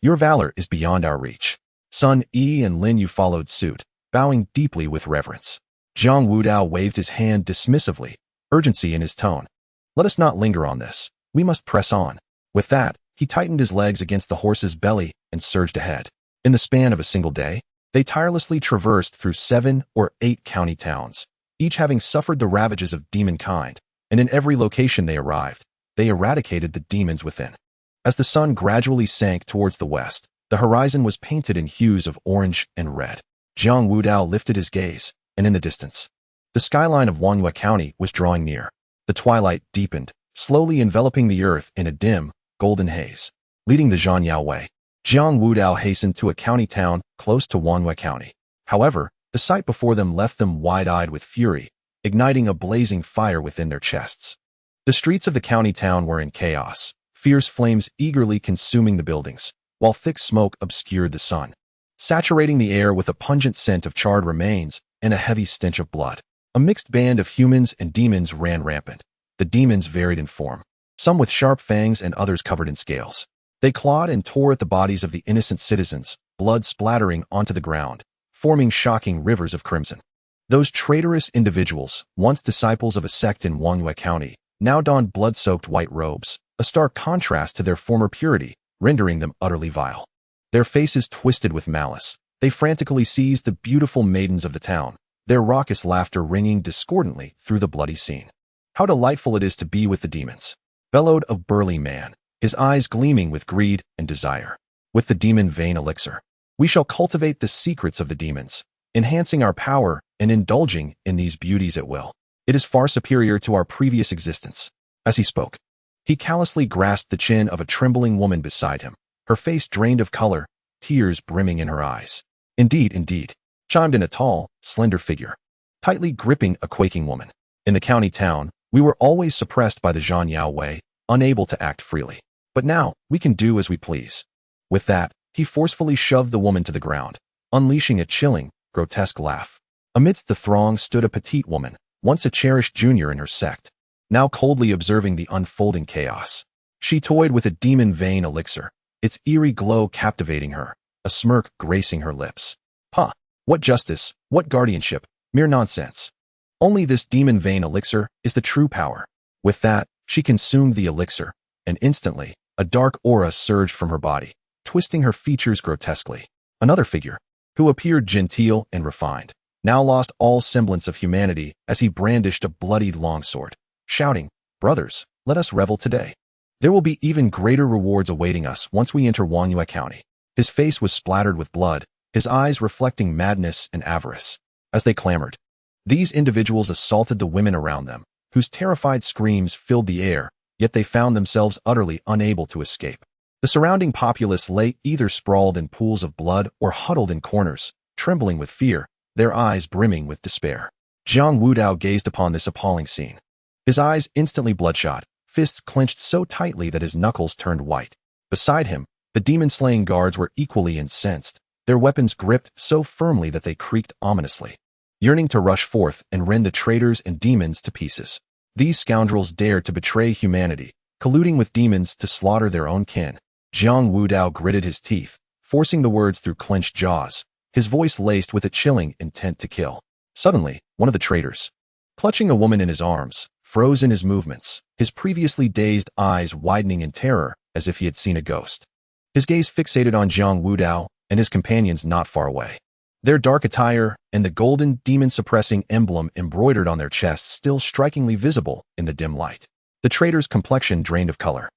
your valor is beyond our reach." Sun Yi and Lin Yu followed suit, bowing deeply with reverence. Jiang Wudao waved his hand dismissively, urgency in his tone. "Let us not linger on this. We must press on." With that, he tightened his legs against the horse's belly and surged ahead. In the span of a single day, they tirelessly traversed through 7 or 8 county towns, each having suffered the ravages of demonkind, and in every location they arrived, they eradicated the demons within. As the sun gradually sank towards the west, the horizon was painted in hues of orange and red. Jiang Wudao lifted his gaze, and in the distance, the skyline of Wanhua County was drawing near. The twilight deepened, slowly enveloping the earth in a dim, golden haze. Leading the Zhanyao way, Jiang Wudao hastened to a county town close to Wanhua County. However, the sight before them left them wide-eyed with fury, igniting a blazing fire within their chests. The streets of the county town were in chaos, fierce flames eagerly consuming the buildings, while thick smoke obscured the sun, saturating the air with a pungent scent of charred remains and a heavy stench of blood. A mixed band of humans and demons ran rampant. The demons varied in form, some with sharp fangs and others covered in scales. They clawed and tore at the bodies of the innocent citizens, blood splattering onto the ground, forming shocking rivers of crimson. Those traitorous individuals, once disciples of a sect in Wanhua County, now donned blood-soaked white robes, a stark contrast to their former purity, rendering them utterly vile. Their faces twisted with malice, they frantically seized the beautiful maidens of the town, their raucous laughter ringing discordantly through the bloody scene. "How delightful it is to be with the demons," bellowed a burly man, his eyes gleaming with greed and desire. "With the demon vein elixir, we shall cultivate the secrets of the demons, enhancing our power and indulging in these beauties at will. It is far superior to our previous existence." As he spoke, he callously grasped the chin of a trembling woman beside him, her face drained of color, tears brimming in her eyes. "Indeed, indeed," chimed in a tall, slender figure, tightly gripping a quaking woman. "In the county town, we were always suppressed by the Zhanyao way, unable to act freely. But now, we can do as we please." With that, he forcefully shoved the woman to the ground, unleashing a chilling, grotesque laugh. Amidst the throng stood a petite woman, once a cherished junior in her sect, now coldly observing the unfolding chaos. She toyed with a demon vein elixir, its eerie glow captivating her, a smirk gracing her lips. Huh, what justice, what guardianship, mere nonsense. Only this demon vein elixir is the true power. With that, she consumed the elixir, and instantly, a dark aura surged from her body, twisting her features grotesquely. Another figure, who appeared genteel and refined, now lost all semblance of humanity as he brandished a bloodied longsword, shouting, "Brothers, let us revel today. There will be even greater rewards awaiting us once we enter Wanyue County." His face was splattered with blood, his eyes reflecting madness and avarice. As they clamored, these individuals assaulted the women around them, whose terrified screams filled the air, yet they found themselves utterly unable to escape. The surrounding populace lay either sprawled in pools of blood or huddled in corners, trembling with fear, their eyes brimming with despair. Jiang Wudao gazed upon this appalling scene. His eyes instantly bloodshot, fists clenched so tightly that his knuckles turned white. Beside him, the demon-slaying guards were equally incensed, their weapons gripped so firmly that they creaked ominously, yearning to rush forth and rend the traitors and demons to pieces. These scoundrels dared to betray humanity, colluding with demons to slaughter their own kin. Jiang Wudao gritted his teeth, forcing the words through clenched jaws, his voice laced with a chilling intent to kill. Suddenly, one of the traitors, clutching a woman in his arms, froze in his movements, his previously dazed eyes widening in terror as if he had seen a ghost. His gaze fixated on Jiang Wudao and his companions not far away. Their dark attire and the golden demon-suppressing emblem embroidered on their chests still strikingly visible in the dim light. The traitor's complexion drained of color,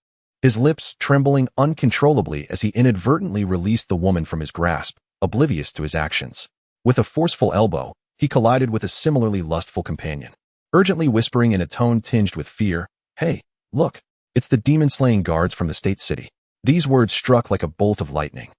his lips trembling uncontrollably as he inadvertently released the woman from his grasp, oblivious to his actions. With a forceful elbow, he collided with a similarly lustful companion, urgently whispering in a tone tinged with fear, "Hey, look, it's the demon-slaying guards from the state city." These words struck like a bolt of lightning,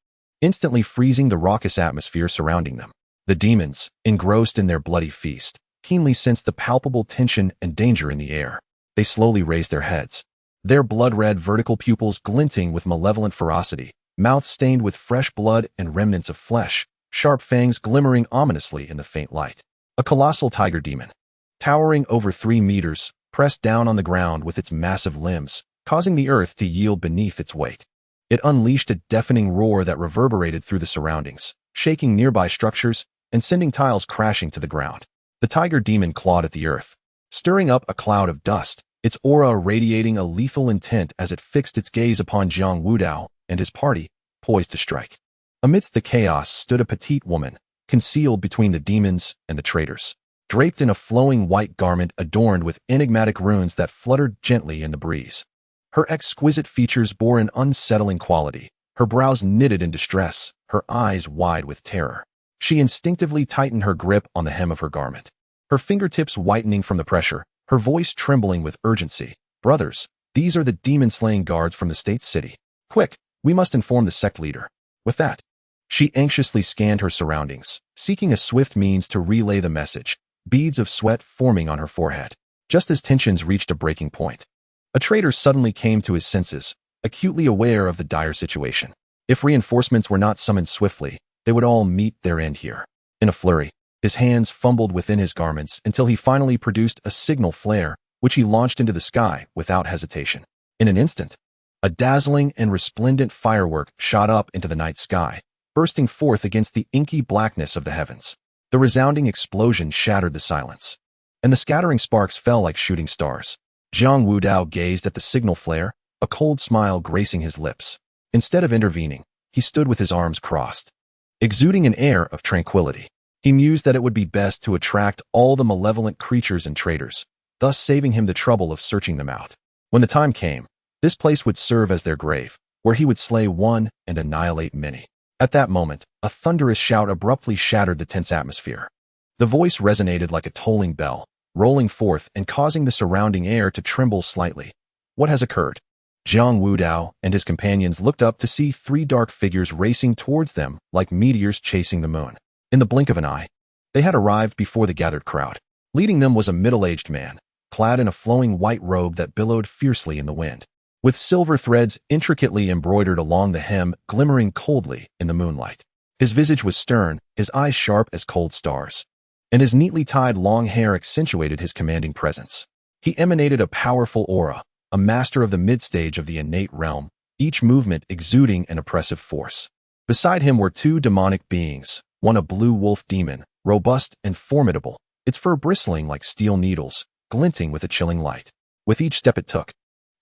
instantly freezing the raucous atmosphere surrounding them. The demons, engrossed in their bloody feast, keenly sensed the palpable tension and danger in the air. They slowly raised their heads, their blood-red vertical pupils glinting with malevolent ferocity, mouths stained with fresh blood and remnants of flesh, sharp fangs glimmering ominously in the faint light. A colossal tiger demon, towering over 3 meters, pressed down on the ground with its massive limbs, causing the earth to yield beneath its weight. It unleashed a deafening roar that reverberated through the surroundings, shaking nearby structures and sending tiles crashing to the ground. The tiger demon clawed at the earth, stirring up a cloud of dust, its aura radiating a lethal intent as it fixed its gaze upon Jiang Wudao and his party, poised to strike. Amidst the chaos stood a petite woman, concealed between the demons and the traitors, draped in a flowing white garment adorned with enigmatic runes that fluttered gently in the breeze. Her exquisite features bore an unsettling quality, her brows knitted in distress, her eyes wide with terror. She instinctively tightened her grip on the hem of her garment, her fingertips whitening from the pressure, her voice trembling with urgency. "Brothers, these are the demon-slaying guards from the state city. Quick, we must inform the sect leader." With that, she anxiously scanned her surroundings, seeking a swift means to relay the message, beads of sweat forming on her forehead. Just as tensions reached a breaking point, a traitor suddenly came to his senses, acutely aware of the dire situation. If reinforcements were not summoned swiftly, they would all meet their end here. In a flurry, his hands fumbled within his garments until he finally produced a signal flare, which he launched into the sky without hesitation. In an instant, a dazzling and resplendent firework shot up into the night sky, bursting forth against the inky blackness of the heavens. The resounding explosion shattered the silence, and the scattering sparks fell like shooting stars. Jiang Wudao gazed at the signal flare, a cold smile gracing his lips. Instead of intervening, he stood with his arms crossed, exuding an air of tranquility. He mused that it would be best to attract all the malevolent creatures and traitors, thus saving him the trouble of searching them out. When the time came, this place would serve as their grave, where he would slay one and annihilate many. At that moment, a thunderous shout abruptly shattered the tense atmosphere. The voice resonated like a tolling bell, rolling forth and causing the surrounding air to tremble slightly. "What has occurred?" Jiang Wudao and his companions looked up to see 3 dark figures racing towards them like meteors chasing the moon. In the blink of an eye, they had arrived before the gathered crowd. Leading them was a middle-aged man, clad in a flowing white robe that billowed fiercely in the wind, with silver threads intricately embroidered along the hem glimmering coldly in the moonlight. His visage was stern, his eyes sharp as cold stars, and his neatly tied long hair accentuated his commanding presence. He emanated a powerful aura, a master of the mid-stage of the innate realm, each movement exuding an oppressive force. Beside him were two demonic beings, one a blue wolf demon, robust and formidable, its fur bristling like steel needles, glinting with a chilling light. With each step it took,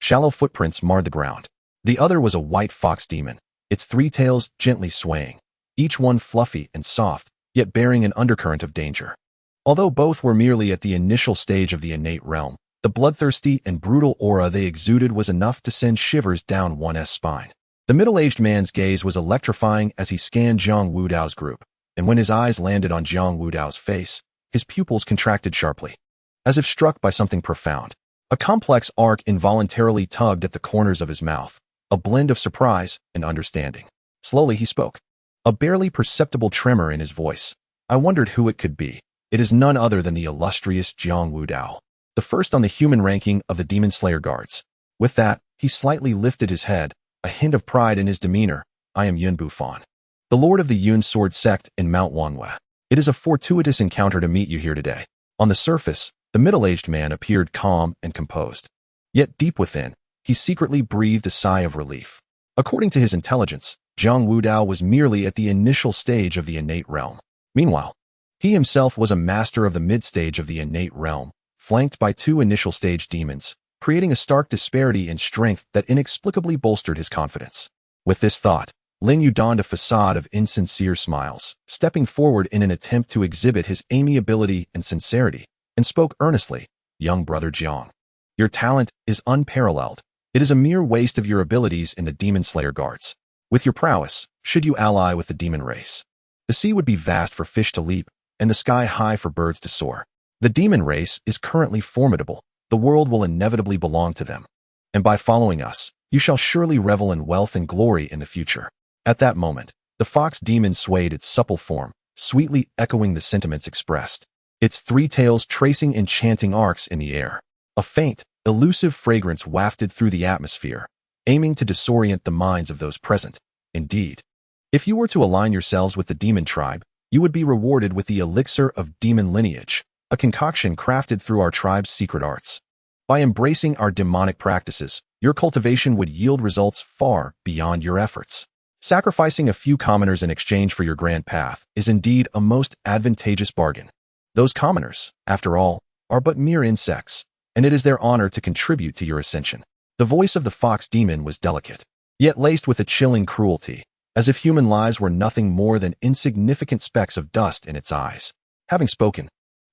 shallow footprints marred the ground. The other was a white fox demon, its three tails gently swaying, each one fluffy and soft, yet bearing an undercurrent of danger. Although both were merely at the initial stage of the innate realm, the bloodthirsty and brutal aura they exuded was enough to send shivers down one's spine. The middle-aged man's gaze was electrifying as he scanned Jiang Wudao's group, and when his eyes landed on Jiang Wudao's face, his pupils contracted sharply, as if struck by something profound. A complex arc involuntarily tugged at the corners of his mouth, a blend of surprise and understanding. Slowly he spoke, a barely perceptible tremor in his voice. I wondered who it could be. It is none other than the illustrious Jiang Wudao, the first on the human ranking of the Demon Slayer guards. With that, he slightly lifted his head, a hint of pride in his demeanor. I am Yun Bufan, the lord of the Yun Sword Sect in Mount Wanhua. It is a fortuitous encounter to meet you here today. On the surface, the middle-aged man appeared calm and composed. Yet deep within, he secretly breathed a sigh of relief. According to his intelligence, Jiang Wudao was merely at the initial stage of the innate realm. Meanwhile, he himself was a master of the mid-stage of the innate realm, flanked by two initial stage demons, creating a stark disparity in strength that inexplicably bolstered his confidence. With this thought, Lin Yu donned a facade of insincere smiles, stepping forward in an attempt to exhibit his amiability and sincerity, and spoke earnestly, young brother Jiang. Your talent is unparalleled. It is a mere waste of your abilities in the Demon Slayer guards. With your prowess, should you ally with the demon race, the sea would be vast for fish to leap, and the sky high for birds to soar. The demon race is currently formidable. The world will inevitably belong to them. And by following us, you shall surely revel in wealth and glory in the future. At that moment, the fox demon swayed its supple form, sweetly echoing the sentiments expressed, its three tails tracing enchanting arcs in the air. A faint, elusive fragrance wafted through the atmosphere, aiming to disorient the minds of those present. Indeed, if you were to align yourselves with the demon tribe, you would be rewarded with the elixir of demon lineage, a concoction crafted through our tribe's secret arts. By embracing our demonic practices, your cultivation would yield results far beyond your efforts. Sacrificing a few commoners in exchange for your grand path is indeed a most advantageous bargain. Those commoners, after all, are but mere insects, and it is their honor to contribute to your ascension. The voice of the fox demon was delicate, yet laced with a chilling cruelty, as if human lives were nothing more than insignificant specks of dust in its eyes. Having spoken,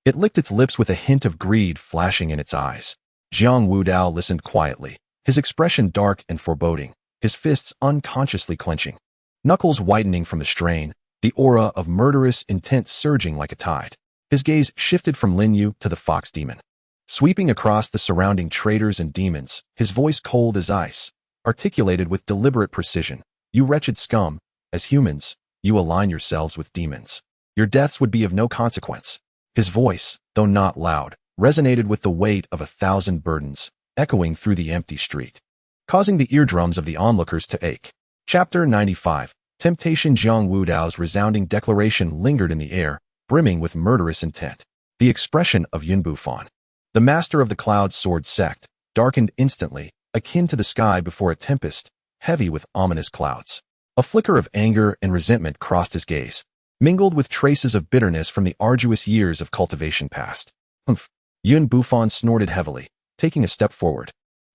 it licked its lips with a hint of greed flashing in its eyes. Jiang Wudao listened quietly, his expression dark and foreboding, his fists unconsciously clenching, knuckles whitening from the strain, the aura of murderous intent surging like a tide. His gaze shifted from Lin Yu to the fox demon, sweeping across the surrounding traitors and demons, his voice cold as ice, articulated with deliberate precision. You wretched scum, as humans, you align yourselves with demons. Your deaths would be of no consequence. His voice, though not loud, resonated with the weight of 1,000 burdens, echoing through the empty street, causing the eardrums of the onlookers to ache. Chapter 95. Temptation. Jiang Wudao's resounding declaration lingered in the air, brimming with murderous intent. The expression of Yun Bufan, the master of the Cloud Sword Sect, darkened instantly, akin to the sky before a tempest, heavy with ominous clouds. A flicker of anger and resentment crossed his gaze, mingled with traces of bitterness from the arduous years of cultivation past. Humph. Yun Bufan snorted heavily, taking a step forward,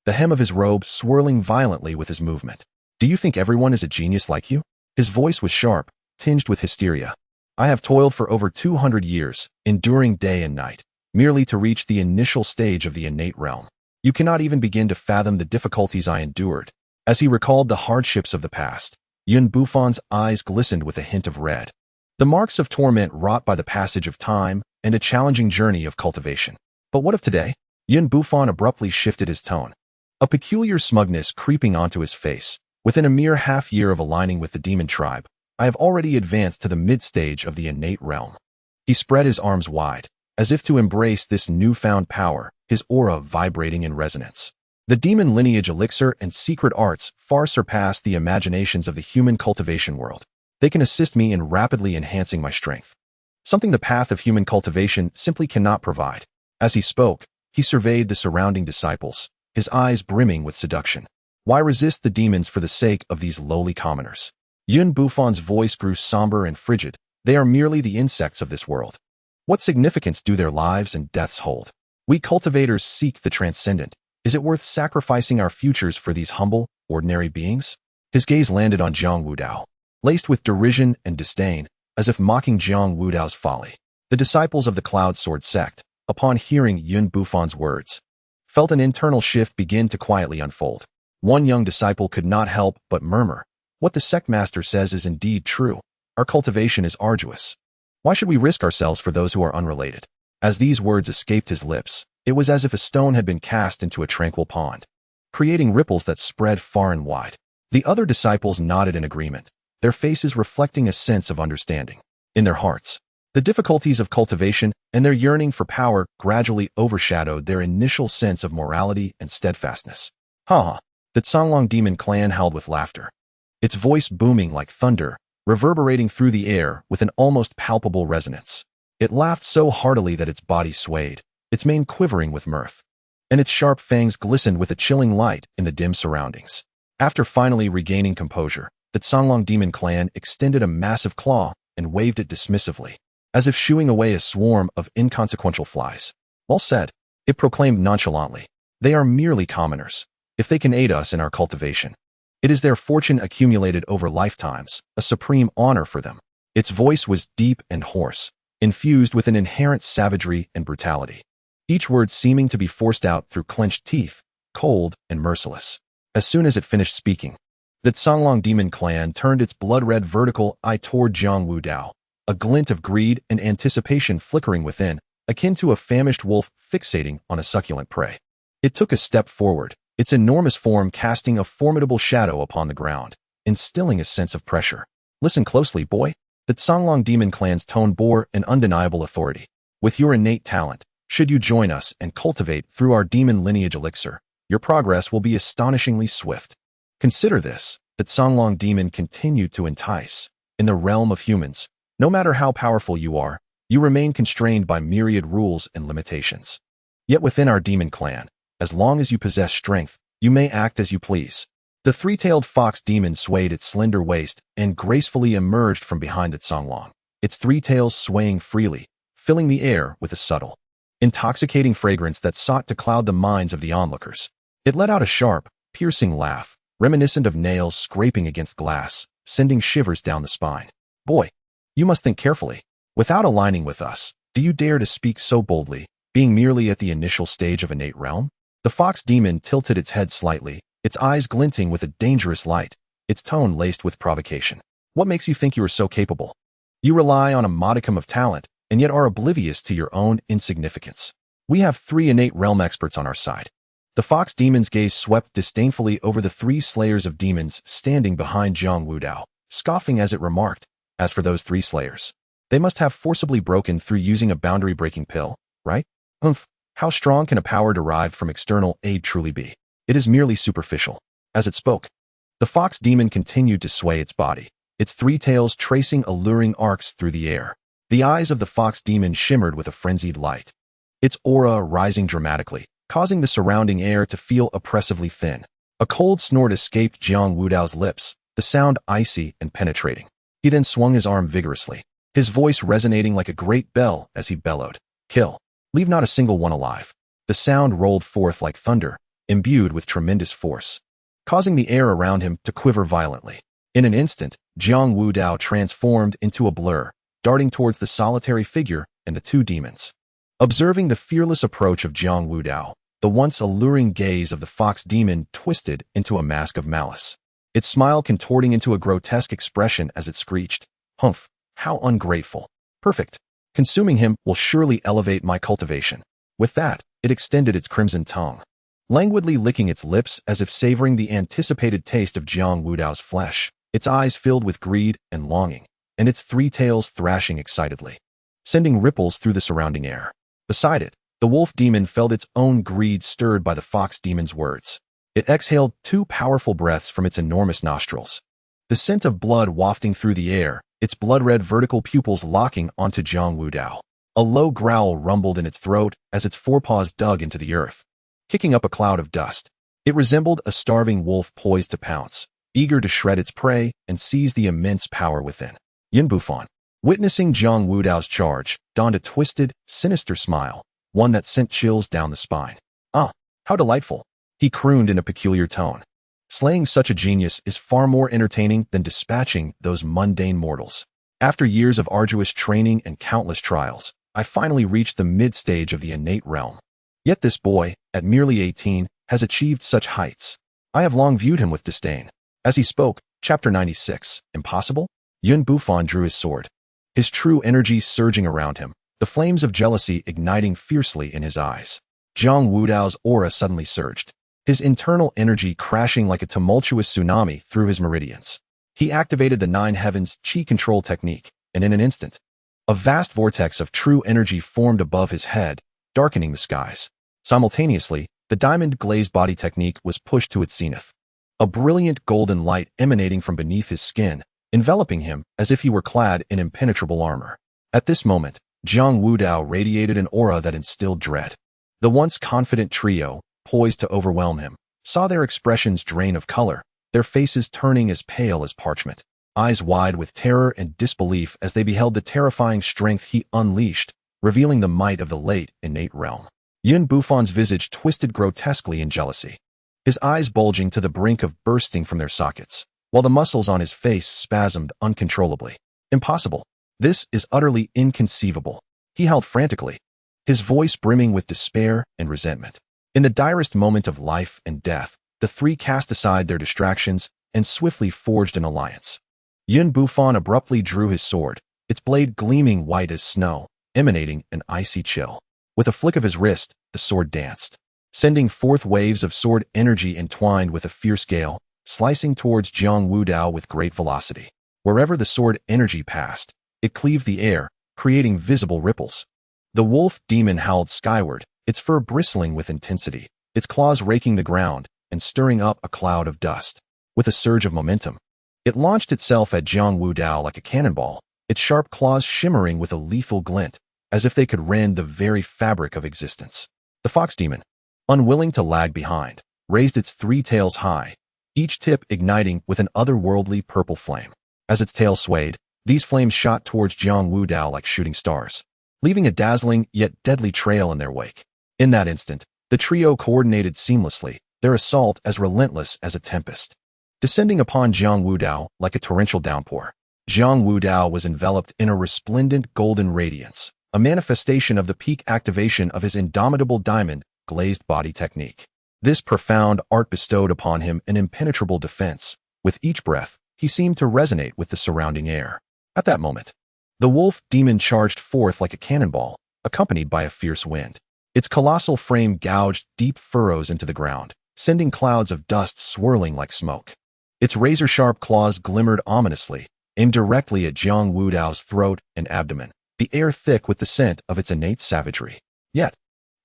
the hem of his robe swirling violently with his movement. Do you think everyone is a genius like you? His voice was sharp, tinged with hysteria. I have toiled for over 200 years, enduring day and night, merely to reach the initial stage of the innate realm. You cannot even begin to fathom the difficulties I endured. As he recalled the hardships of the past, Yun Bufan's eyes glistened with a hint of red. The marks of torment wrought by the passage of time and a challenging journey of cultivation. But what of today? Yun Bufan abruptly shifted his tone, a peculiar smugness creeping onto his face. Within a mere half-year of aligning with the demon tribe, I have already advanced to the mid-stage of the innate realm. He spread his arms wide, as if to embrace this newfound power, his aura vibrating in resonance. The demon lineage elixir and secret arts far surpass the imaginations of the human cultivation world. They can assist me in rapidly enhancing my strength, something the path of human cultivation simply cannot provide. As he spoke, He surveyed the surrounding disciples, his eyes brimming with seduction. Why resist the demons for the sake of these lowly commoners? Yun Bufon's voice grew somber and frigid. They are merely the insects of this world. What significance do their lives and deaths hold? We cultivators seek the transcendent. Is it worth sacrificing our futures for these humble, ordinary beings? His gaze landed on Jiang Wudao, laced with derision and disdain, as if mocking Jiang Wudao's folly. The disciples of the Cloud Sword sect, upon hearing Yun Bufon's words, felt an internal shift begin to quietly unfold. One young disciple could not help but murmur, "What the sect master says is indeed true. Our cultivation is arduous. Why should we risk ourselves for those who are unrelated?" As these words escaped his lips, it was as if a stone had been cast into a tranquil pond, creating ripples that spread far and wide. The other disciples nodded in agreement, their faces reflecting a sense of understanding. In their hearts, the difficulties of cultivation and their yearning for power gradually overshadowed their initial sense of morality and steadfastness. Ha! The Songlong demon clan howled with laughter, its voice booming like thunder, reverberating through the air with an almost palpable resonance. It laughed so heartily that its body swayed, its mane quivering with mirth, and its sharp fangs glistened with a chilling light in the dim surroundings. After finally regaining composure, the Songlong demon clan extended a massive claw and waved it dismissively, as if shooing away a swarm of inconsequential flies. "Well said," it proclaimed nonchalantly. "They are merely commoners. If they can aid us in our cultivation, it is their fortune accumulated over lifetimes, a supreme honor for them." Its voice was deep and hoarse, infused with an inherent savagery and brutality, each word seeming to be forced out through clenched teeth, cold and merciless. As soon as it finished speaking, the Songlong demon clan turned its blood-red vertical eye toward Jiang Wudao, a glint of greed and anticipation flickering within, akin to a famished wolf fixating on a succulent prey. It took a step forward, its enormous form casting a formidable shadow upon the ground, instilling a sense of pressure. "Listen closely, boy." The Songlong demon clan's tone bore an undeniable authority. "With your innate talent, should you join us and cultivate through our demon lineage elixir, your progress will be astonishingly swift. Consider this," the Songlong demon continued to entice. "In the realm of humans, no matter how powerful you are, you remain constrained by myriad rules and limitations. Yet within our demon clan, as long as you possess strength, you may act as you please." The three-tailed fox demon swayed its slender waist and gracefully emerged from behind the Songlong, its three tails swaying freely, filling the air with a subtle, intoxicating fragrance that sought to cloud the minds of the onlookers. It let out a sharp, piercing laugh, reminiscent of nails scraping against glass, sending shivers down the spine. "Boy, you must think carefully. Without aligning with us, do you dare to speak so boldly, being merely at the initial stage of innate realm?" The fox demon tilted its head slightly, its eyes glinting with a dangerous light, its tone laced with provocation. "What makes you think you are so capable? You rely on a modicum of talent, and yet are oblivious to your own insignificance. We have 3 innate realm experts on our side." The fox demon's gaze swept disdainfully over the 3 slayers of demons standing behind Jiang Wudao, scoffing as it remarked, "As for those 3 slayers, they must have forcibly broken through using a boundary-breaking pill, right? How strong can a power derived from external aid truly be? It is merely superficial." As it spoke, the fox demon continued to sway its body, its 3 tails tracing alluring arcs through the air. The eyes of the fox demon shimmered with a frenzied light, its aura rising dramatically, causing the surrounding air to feel oppressively thin. A cold snort escaped Jiang Wudao's lips, the sound icy and penetrating. He then swung his arm vigorously, his voice resonating like a great bell as he bellowed, "Kill. Leave not a single one alive." The sound rolled forth like thunder, imbued with tremendous force, causing the air around him to quiver violently. In an instant, Jiang Wudao transformed into a blur, darting towards the solitary figure and the 2 demons. Observing the fearless approach of Jiang Wudao, the once alluring gaze of the fox demon twisted into a mask of malice, its smile contorting into a grotesque expression as it screeched, "Humph, how ungrateful. Perfect. Consuming him will surely elevate my cultivation." With that, it extended its crimson tongue, languidly licking its lips as if savoring the anticipated taste of Jiang Wudao's flesh, its eyes filled with greed and longing, and its 3 tails thrashing excitedly, sending ripples through the surrounding air. Beside it, the wolf demon felt its own greed stirred by the fox demon's words. It exhaled 2 powerful breaths from its enormous nostrils, the scent of blood wafting through the air, its blood-red vertical pupils locking onto Jiang Wudao. A low growl rumbled in its throat as its forepaws dug into the earth, kicking up a cloud of dust. It resembled a starving wolf poised to pounce, eager to shred its prey and seize the immense power within. Yin Bufan, witnessing Jiang Wudao's charge, donned a twisted, sinister smile, one that sent chills down the spine. "Ah, how delightful," he crooned in a peculiar tone. "Slaying such a genius is far more entertaining than dispatching those mundane mortals. After years of arduous training and countless trials, I finally reached the mid-stage of the innate realm. Yet this boy, at merely 18, has achieved such heights. I have long viewed him with disdain." As he spoke, Chapter 96, Impossible? Yun Bufan drew his sword, his true energy surging around him, the flames of jealousy igniting fiercely in his eyes. Jiang Wudao's aura suddenly surged, his internal energy crashing like a tumultuous tsunami through his meridians. He activated the Nine Heavens Qi control technique, and in an instant, a vast vortex of true energy formed above his head, darkening the skies. Simultaneously, the diamond glazed body technique was pushed to its zenith, a brilliant golden light emanating from beneath his skin, enveloping him as if he were clad in impenetrable armor. At this moment, Jiang Wudao radiated an aura that instilled dread. The once confident trio, poised to overwhelm him, saw their expressions drain of color, their faces turning as pale as parchment, eyes wide with terror and disbelief as they beheld the terrifying strength he unleashed, revealing the might of the late innate realm. Yun Bufan's visage twisted grotesquely in jealousy, his eyes bulging to the brink of bursting from their sockets, while the muscles on his face spasmed uncontrollably. "Impossible. This is utterly inconceivable," he howled frantically, his voice brimming with despair and resentment. In the direst moment of life and death, the three cast aside their distractions and swiftly forged an alliance. Yun Bufan abruptly drew his sword, its blade gleaming white as snow, emanating an icy chill. With a flick of his wrist, the sword danced, sending forth waves of sword energy entwined with a fierce gale, slicing towards Jiang Wudao with great velocity. Wherever the sword energy passed, it cleaved the air, creating visible ripples. The wolf demon howled skyward, its fur bristling with intensity, its claws raking the ground and stirring up a cloud of dust. With a surge of momentum, it launched itself at Jiang Wudao like a cannonball, its sharp claws shimmering with a lethal glint, as if they could rend the very fabric of existence. The fox demon, unwilling to lag behind, raised its three tails high, each tip igniting with an otherworldly purple flame. As its tail swayed, these flames shot towards Jiang Wudao like shooting stars, leaving a dazzling yet deadly trail in their wake. In that instant, the trio coordinated seamlessly, their assault as relentless as a tempest, descending upon Jiang Wudao like a torrential downpour. Jiang Wudao was enveloped in a resplendent golden radiance, a manifestation of the peak activation of his indomitable diamond glazed body technique. This profound art bestowed upon him an impenetrable defense. With each breath, he seemed to resonate with the surrounding air. At that moment, the wolf demon charged forth like a cannonball, accompanied by a fierce wind. Its colossal frame gouged deep furrows into the ground, sending clouds of dust swirling like smoke. Its razor-sharp claws glimmered ominously, aimed directly at Jiang Wudao's throat and abdomen, the air thick with the scent of its innate savagery. Yet,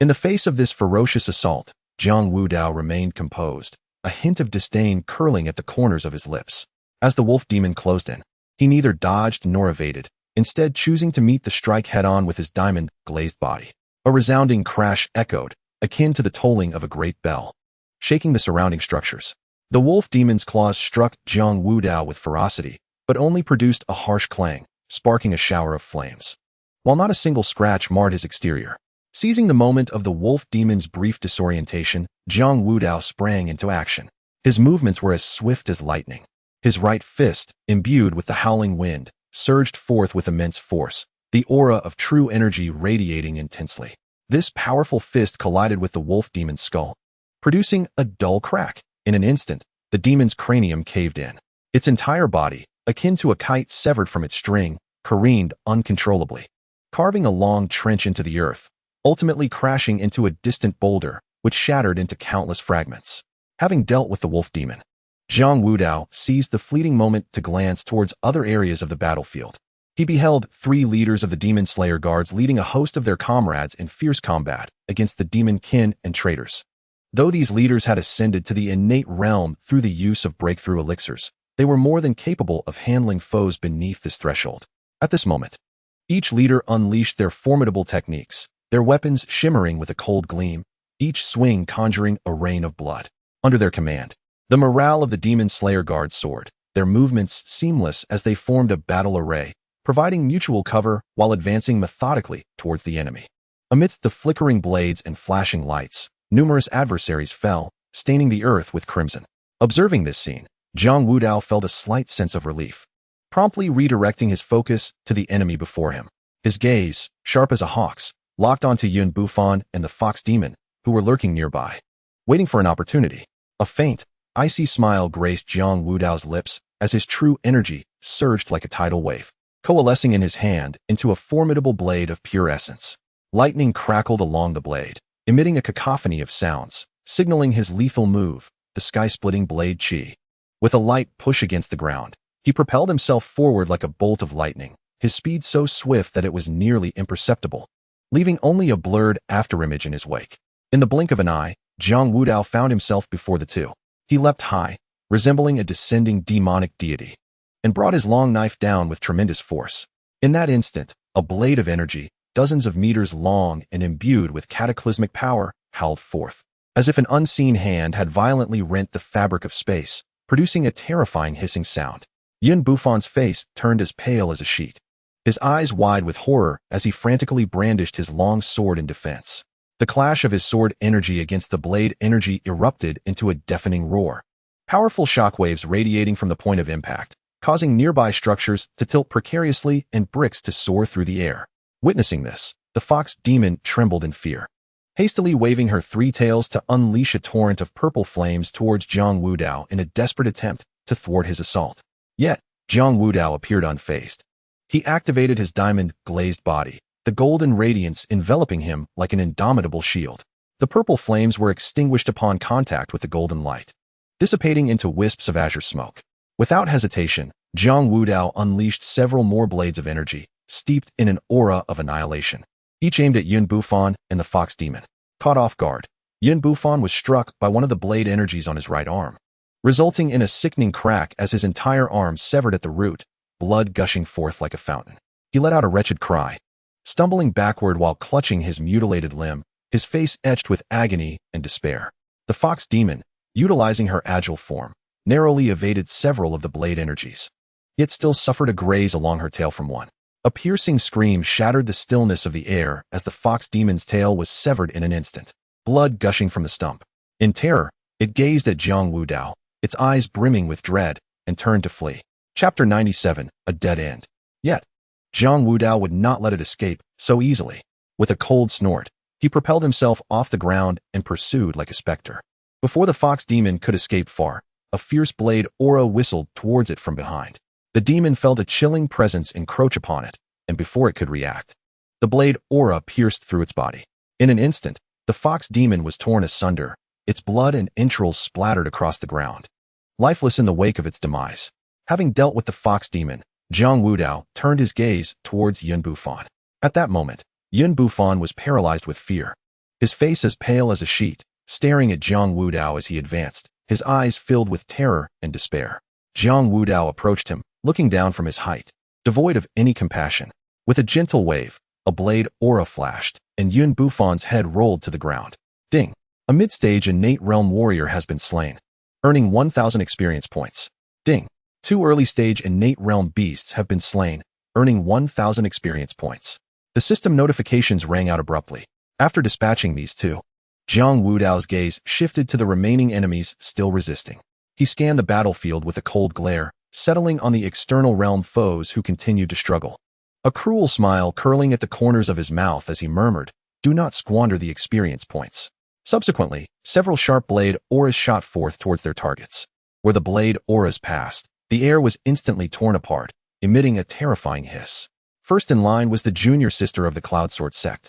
in the face of this ferocious assault, Jiang Wudao remained composed, a hint of disdain curling at the corners of his lips. As the wolf demon closed in, he neither dodged nor evaded, instead choosing to meet the strike head-on with his diamond-glazed body. A resounding crash echoed, akin to the tolling of a great bell, shaking the surrounding structures. The wolf demon's claws struck Jiang Wudao with ferocity, but only produced a harsh clang, sparking a shower of flames. While not a single scratch marred his exterior, seizing the moment of the wolf demon's brief disorientation, Jiang Wudao sprang into action. His movements were as swift as lightning. His right fist, imbued with the howling wind, surged forth with immense force, the aura of true energy radiating intensely. This powerful fist collided with the wolf demon's skull, producing a dull crack. In an instant, the demon's cranium caved in. Its entire body, akin to a kite severed from its string, careened uncontrollably, carving a long trench into the earth, ultimately crashing into a distant boulder, which shattered into countless fragments. Having dealt with the wolf demon, Jiang Wudao seized the fleeting moment to glance towards other areas of the battlefield. He beheld three leaders of the Demon Slayer Guards leading a host of their comrades in fierce combat against the demon kin and traitors. Though these leaders had ascended to the innate realm through the use of breakthrough elixirs, they were more than capable of handling foes beneath this threshold. At this moment, Each leader unleashed their formidable techniques, their weapons shimmering with a cold gleam, each swing conjuring a rain of blood. Under their command, the morale of the Demon Slayer Guard soared, their movements seamless as they formed a battle array, providing mutual cover while advancing methodically towards the enemy. Amidst the flickering blades and flashing lights, numerous adversaries fell, staining the earth with crimson. Observing this scene, Jiang Wudao felt a slight sense of relief, promptly redirecting his focus to the enemy before him. His gaze, sharp as a hawk's, locked onto Yun Bufan and the fox demon, who were lurking nearby, waiting for an opportunity. A faint, icy smile graced Jiang Wudao's lips as his true energy surged like a tidal wave, coalescing in his hand into a formidable blade of pure essence. Lightning crackled along the blade, emitting a cacophony of sounds, signaling his lethal move, the sky-splitting blade chi. With a light push against the ground, he propelled himself forward like a bolt of lightning, his speed so swift that it was nearly imperceptible, leaving only a blurred afterimage in his wake. In the blink of an eye, Jiang Wudao found himself before the two. He leapt high, resembling a descending demonic deity, and brought his long knife down with tremendous force. In that instant, a blade of energy, dozens of meters long and imbued with cataclysmic power, howled forth, as if an unseen hand had violently rent the fabric of space, producing a terrifying hissing sound. Yun Bufan's face turned as pale as a sheet, his eyes wide with horror as he frantically brandished his long sword in defense. The clash of his sword energy against the blade energy erupted into a deafening roar, powerful shockwaves radiating from the point of impact, causing nearby structures to tilt precariously and bricks to soar through the air. Witnessing this, the fox demon trembled in fear, hastily waving her three tails to unleash a torrent of purple flames towards Jiang Wudao in a desperate attempt to thwart his assault. Yet, Jiang Wudao appeared unfazed. He activated his diamond-glazed body, the golden radiance enveloping him like an indomitable shield. The purple flames were extinguished upon contact with the golden light, dissipating into wisps of azure smoke. Without hesitation, Jiang Wudao unleashed several more blades of energy, steeped in an aura of annihilation, each aimed at Yun Bufan and the fox demon. Caught off guard, Yun Bufan was struck by one of the blade energies on his right arm, resulting in a sickening crack as his entire arm severed at the root, blood gushing forth like a fountain. He let out a wretched cry, stumbling backward while clutching his mutilated limb, his face etched with agony and despair. The fox demon, utilizing her agile form, narrowly evaded several of the blade energies, yet still suffered a graze along her tail from one. A piercing scream shattered the stillness of the air as the fox demon's tail was severed in an instant, blood gushing from the stump. In terror, it gazed at Jiang Wudao, its eyes brimming with dread, and turned to flee. Chapter 97, A Dead End. Yet, Jiang Wudao would not let it escape so easily. With a cold snort, he propelled himself off the ground and pursued like a specter. Before the fox demon could escape far, a fierce blade aura whistled towards it from behind. The demon felt a chilling presence encroach upon it, and before it could react, the blade aura pierced through its body. In an instant, the fox demon was torn asunder, its blood and entrails splattered across the ground, lifeless in the wake of its demise. Having dealt with the fox demon, Jiang Wudao turned his gaze towards Yun Bufan. At that moment, Yun Bufan was paralyzed with fear, his face as pale as a sheet, staring at Jiang Wudao as he advanced, his eyes filled with terror and despair. Jiang Wudao approached him, looking down from his height, devoid of any compassion. With a gentle wave, a blade aura flashed, and Yun Bufan's head rolled to the ground. Ding! A mid-stage innate realm warrior has been slain, earning 1,000 experience points. Ding! 2 early-stage innate realm beasts have been slain, earning 1,000 experience points. The system notifications rang out abruptly. After dispatching these two, Jiang Wudao's gaze shifted to the remaining enemies still resisting. He scanned the battlefield with a cold glare, settling on the external realm foes who continued to struggle. A cruel smile curling at the corners of his mouth as he murmured, "Do not squander the experience points." Subsequently, several sharp blade auras shot forth towards their targets. Where the blade auras passed, the air was instantly torn apart, emitting a terrifying hiss. First in line was the junior sister of the Cloud Sword sect,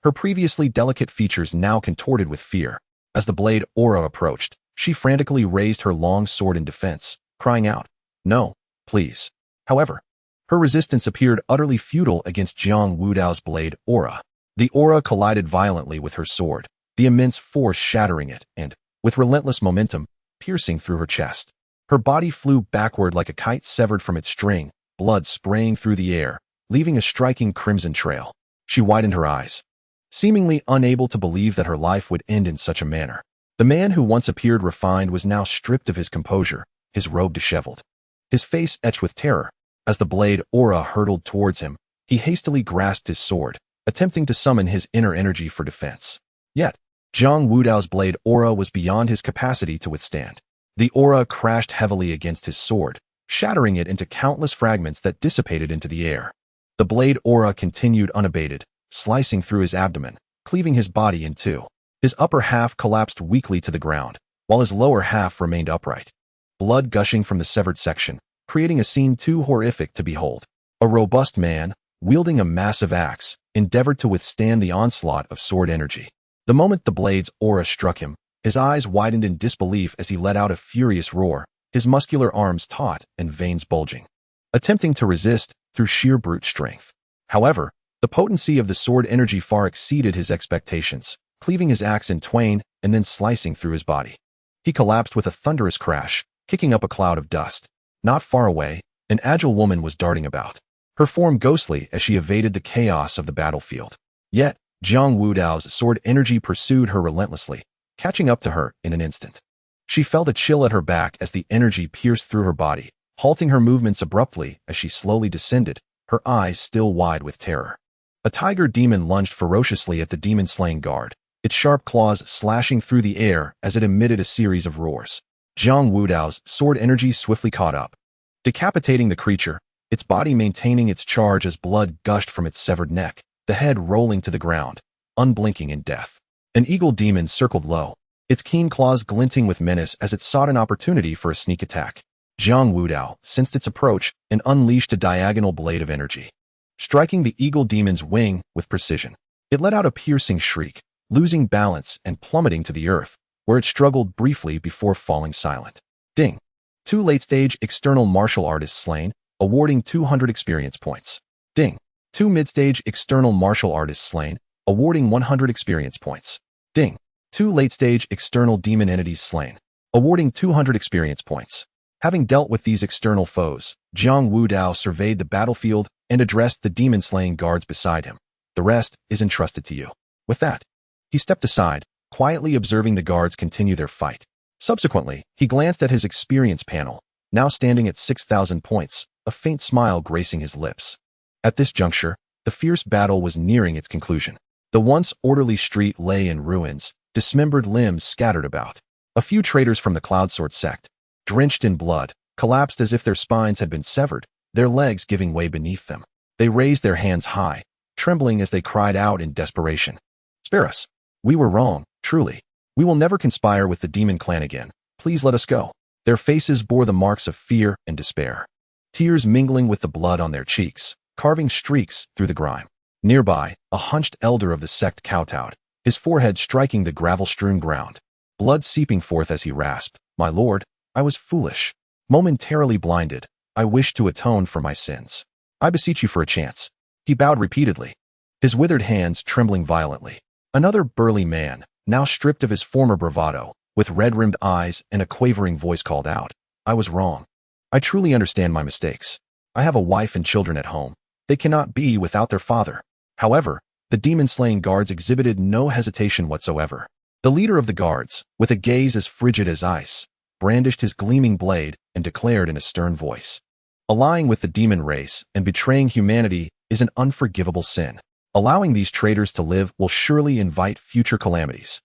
her previously delicate features now contorted with fear. As the blade aura approached, she frantically raised her long sword in defense, crying out, "No, please." However, her resistance appeared utterly futile against Jiang Wudao's blade aura. The aura collided violently with her sword, the immense force shattering it and, with relentless momentum, piercing through her chest. Her body flew backward like a kite severed from its string, blood spraying through the air, leaving a striking crimson trail. She widened her eyes, seemingly unable to believe that her life would end in such a manner. The man who once appeared refined was now stripped of his composure, his robe disheveled, his face etched with terror. As the blade aura hurtled towards him, he hastily grasped his sword, attempting to summon his inner energy for defense. Yet, Jiang Wudao's blade aura was beyond his capacity to withstand. The aura crashed heavily against his sword, shattering it into countless fragments that dissipated into the air. The blade aura continued unabated, slicing through his abdomen, cleaving his body in two. His upper half collapsed weakly to the ground, while his lower half remained upright, blood gushing from the severed section, creating a scene too horrific to behold. A robust man, wielding a massive axe, endeavored to withstand the onslaught of sword energy. The moment the blade's aura struck him, his eyes widened in disbelief as he let out a furious roar, his muscular arms taut and veins bulging, attempting to resist through sheer brute strength. However, the potency of the sword energy far exceeded his expectations, cleaving his axe in twain and then slicing through his body. He collapsed with a thunderous crash, kicking up a cloud of dust. Not far away, an agile woman was darting about, her form ghostly as she evaded the chaos of the battlefield. Yet, Jiang Wudao's sword energy pursued her relentlessly, catching up to her in an instant. She felt a chill at her back as the energy pierced through her body, halting her movements abruptly as she slowly descended, her eyes still wide with terror. A tiger demon lunged ferociously at the demon-slaying guard, its sharp claws slashing through the air as it emitted a series of roars. Jiang Wudao's sword energy swiftly caught up, decapitating the creature, its body maintaining its charge as blood gushed from its severed neck, the head rolling to the ground, unblinking in death. An eagle demon circled low, its keen claws glinting with menace as it sought an opportunity for a sneak attack. Jiang Wudao sensed its approach and unleashed a diagonal blade of energy, striking the eagle demon's wing with precision. It let out a piercing shriek, losing balance and plummeting to the earth, where it struggled briefly before falling silent. Ding. 2 late-stage external martial artists slain, awarding 200 experience points. Ding. 2 mid-stage external martial artists slain, awarding 100 experience points. Ding. 2 late-stage external demon entities slain, awarding 200 experience points. Having dealt with these external foes, Jiang Wudao surveyed the battlefield and addressed the demon-slaying guards beside him. The rest is entrusted to you. With that, he stepped aside, quietly observing the guards continue their fight. Subsequently, he glanced at his experience panel, now standing at 6,000 points, a faint smile gracing his lips. At this juncture, the fierce battle was nearing its conclusion. The once orderly street lay in ruins, dismembered limbs scattered about. A few traitors from the Cloudsword sect, drenched in blood, collapsed as if their spines had been severed, their legs giving way beneath them. They raised their hands high, trembling as they cried out in desperation. "Spare us. We were wrong, truly. We will never conspire with the demon clan again. Please let us go." Their faces bore the marks of fear and despair, tears mingling with the blood on their cheeks, carving streaks through the grime. Nearby, a hunched elder of the sect kowtowed, his forehead striking the gravel-strewn ground, blood seeping forth as he rasped, "My lord, I was foolish. Momentarily blinded, I wish to atone for my sins. I beseech you for a chance." He bowed repeatedly, his withered hands trembling violently. Another burly man, now stripped of his former bravado, with red-rimmed eyes and a quavering voice called out, "I was wrong. I truly understand my mistakes. I have a wife and children at home. They cannot be without their father." However, the demon-slaying guards exhibited no hesitation whatsoever. The leader of the guards, with a gaze as frigid as ice, brandished his gleaming blade and declared in a stern voice, "Allying with the demon race and betraying humanity is an unforgivable sin. Allowing these traitors to live will surely invite future calamities."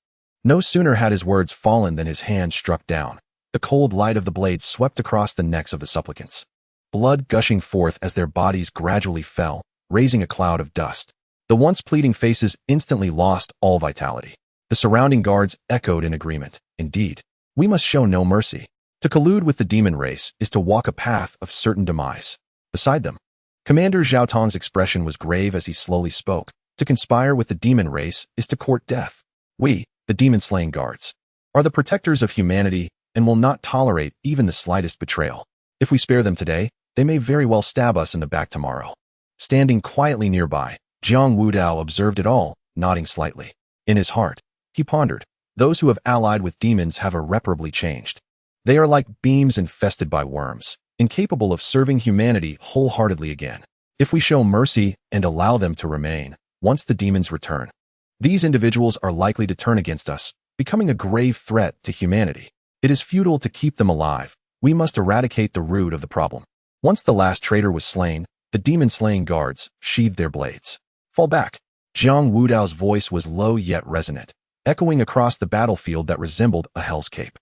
No sooner had his words fallen than his hand struck down. The cold light of the blade swept across the necks of the supplicants, blood gushing forth as their bodies gradually fell, raising a cloud of dust. The once pleading faces instantly lost all vitality. The surrounding guards echoed in agreement. Indeed, we must show no mercy. To collude with the demon race is to walk a path of certain demise. Beside them, Commander Zhao Tong's expression was grave as he slowly spoke. To conspire with the demon race is to court death. We, the demon-slaying guards, are the protectors of humanity and will not tolerate even the slightest betrayal. If we spare them today, they may very well stab us in the back tomorrow. Standing quietly nearby, Jiang Wudao observed it all, nodding slightly. In his heart, he pondered, those who have allied with demons have irreparably changed. They are like beams infested by worms, incapable of serving humanity wholeheartedly again. if we show mercy and allow them to remain, once the demons return, these individuals are likely to turn against us, becoming a grave threat to humanity. It is futile to keep them alive. We must eradicate the root of the problem. Once the last traitor was slain, the demon-slaying guards sheathed their blades. Fall back. Jiang Wudao's voice was low yet resonant, echoing across the battlefield that resembled a hell's cape.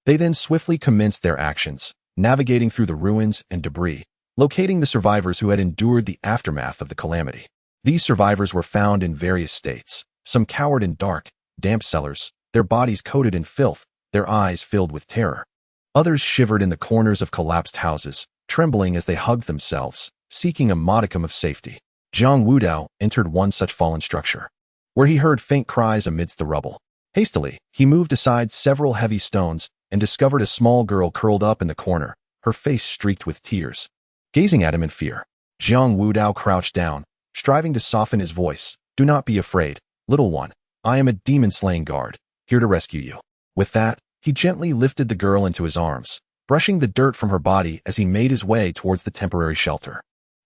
They then swiftly commenced their actions, navigating through the ruins and debris, locating the survivors who had endured the aftermath of the calamity. These survivors were found in various states, some cowered in dark, damp cellars, their bodies coated in filth, their eyes filled with terror. Others shivered in the corners of collapsed houses, trembling as they hugged themselves, seeking a modicum of safety. Jiang Wudao entered one such fallen structure, where he heard faint cries amidst the rubble. Hastily, he moved aside several heavy stones and discovered a small girl curled up in the corner, her face streaked with tears. Gazing at him in fear, Jiang Wudao crouched down, striving to soften his voice. "Do not be afraid, little one. I am a demon-slaying guard, here to rescue you." With that, he gently lifted the girl into his arms, brushing the dirt from her body as he made his way towards the temporary shelter.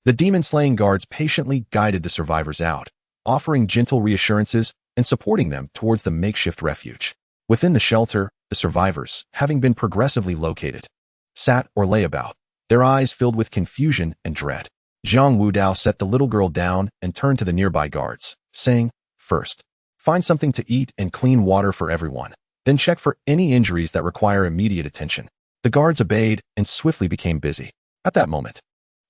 The demon-slaying guards patiently guided the survivors out, offering gentle reassurances and supporting them towards the makeshift refuge. Within the shelter, the survivors, having been progressively located, sat or lay about, their eyes filled with confusion and dread. Jiang Wudao set the little girl down and turned to the nearby guards, saying, "First, find something to eat and clean water for everyone. Then check for any injuries that require immediate attention." The guards obeyed and swiftly became busy. At that moment,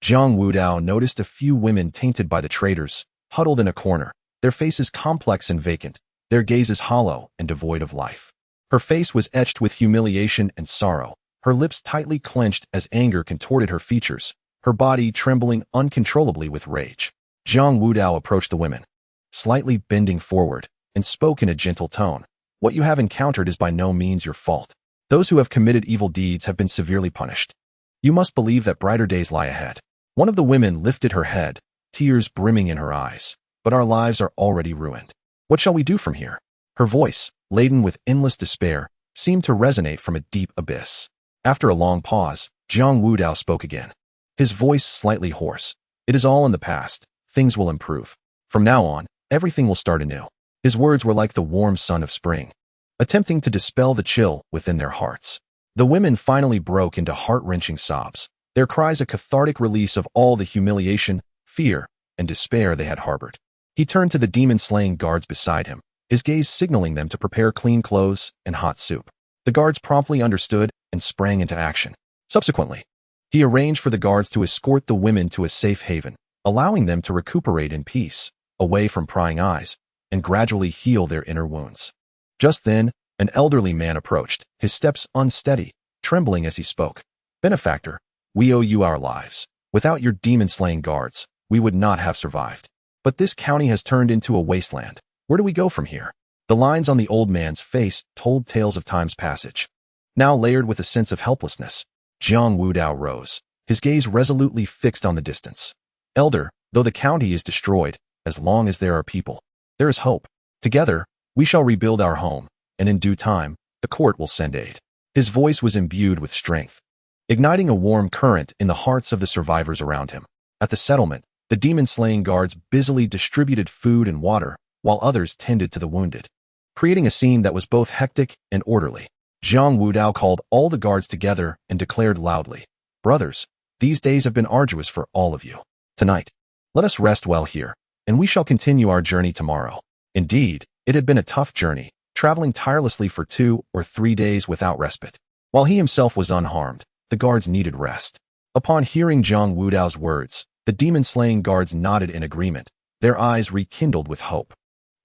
Jiang Wudao noticed a few women tainted by the traitors, huddled in a corner, their faces complex and vacant, their gazes hollow and devoid of life. Her face was etched with humiliation and sorrow, her lips tightly clenched as anger contorted her features, her body trembling uncontrollably with rage. Jiang Wudao approached the women, slightly bending forward, and spoke in a gentle tone. "What you have encountered is by no means your fault. Those who have committed evil deeds have been severely punished. You must believe that brighter days lie ahead." One of the women lifted her head, tears brimming in her eyes. "But our lives are already ruined. What shall we do from here?" Her voice, laden with endless despair, seemed to resonate from a deep abyss. After a long pause, Jiang Wudao spoke again, his voice slightly hoarse. "It is all in the past. Things will improve. From now on, everything will start anew." His words were like the warm sun of spring, attempting to dispel the chill within their hearts. The women finally broke into heart-wrenching sobs, their cries a cathartic release of all the humiliation, fear, and despair they had harbored. He turned to the demon-slaying guards beside him, his gaze signaling them to prepare clean clothes and hot soup. The guards promptly understood and sprang into action. Subsequently, he arranged for the guards to escort the women to a safe haven, allowing them to recuperate in peace, away from prying eyes, and gradually heal their inner wounds. Just then, an elderly man approached, his steps unsteady, trembling as he spoke. "Benefactor, we owe you our lives. Without your demon-slaying guards, we would not have survived. But this county has turned into a wasteland. Where do we go from here?" The lines on the old man's face told tales of time's passage. Now layered with a sense of helplessness, Jiang Wudao rose, his gaze resolutely fixed on the distance. "Elder, though the county is destroyed, as long as there are people, there is hope. Together, we shall rebuild our home, and in due time, the court will send aid." His voice was imbued with strength, igniting a warm current in the hearts of the survivors around him. At the settlement, the demon-slaying guards busily distributed food and water, while others tended to the wounded, creating a scene that was both hectic and orderly. Jiang Wudao called all the guards together and declared loudly, "Brothers, these days have been arduous for all of you. Tonight, let us rest well here, and we shall continue our journey tomorrow." Indeed, it had been a tough journey, traveling tirelessly for 2 or 3 days without respite. While he himself was unharmed, the guards needed rest. Upon hearing Jiang Wudao's words, the demon-slaying guards nodded in agreement, their eyes rekindled with hope.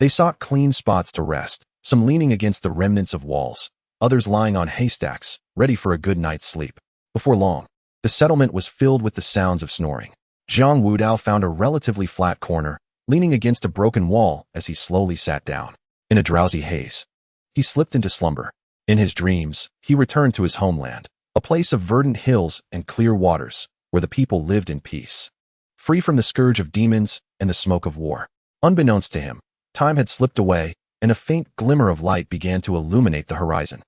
They sought clean spots to rest, some leaning against the remnants of walls, others lying on haystacks, ready for a good night's sleep. Before long, the settlement was filled with the sounds of snoring. Jiang Wudao found a relatively flat corner, leaning against a broken wall as he slowly sat down. In a drowsy haze, he slipped into slumber. In his dreams, he returned to his homeland, a place of verdant hills and clear waters, where the people lived in peace, free from the scourge of demons and the smoke of war. Unbeknownst to him, time had slipped away, and a faint glimmer of light began to illuminate the horizon,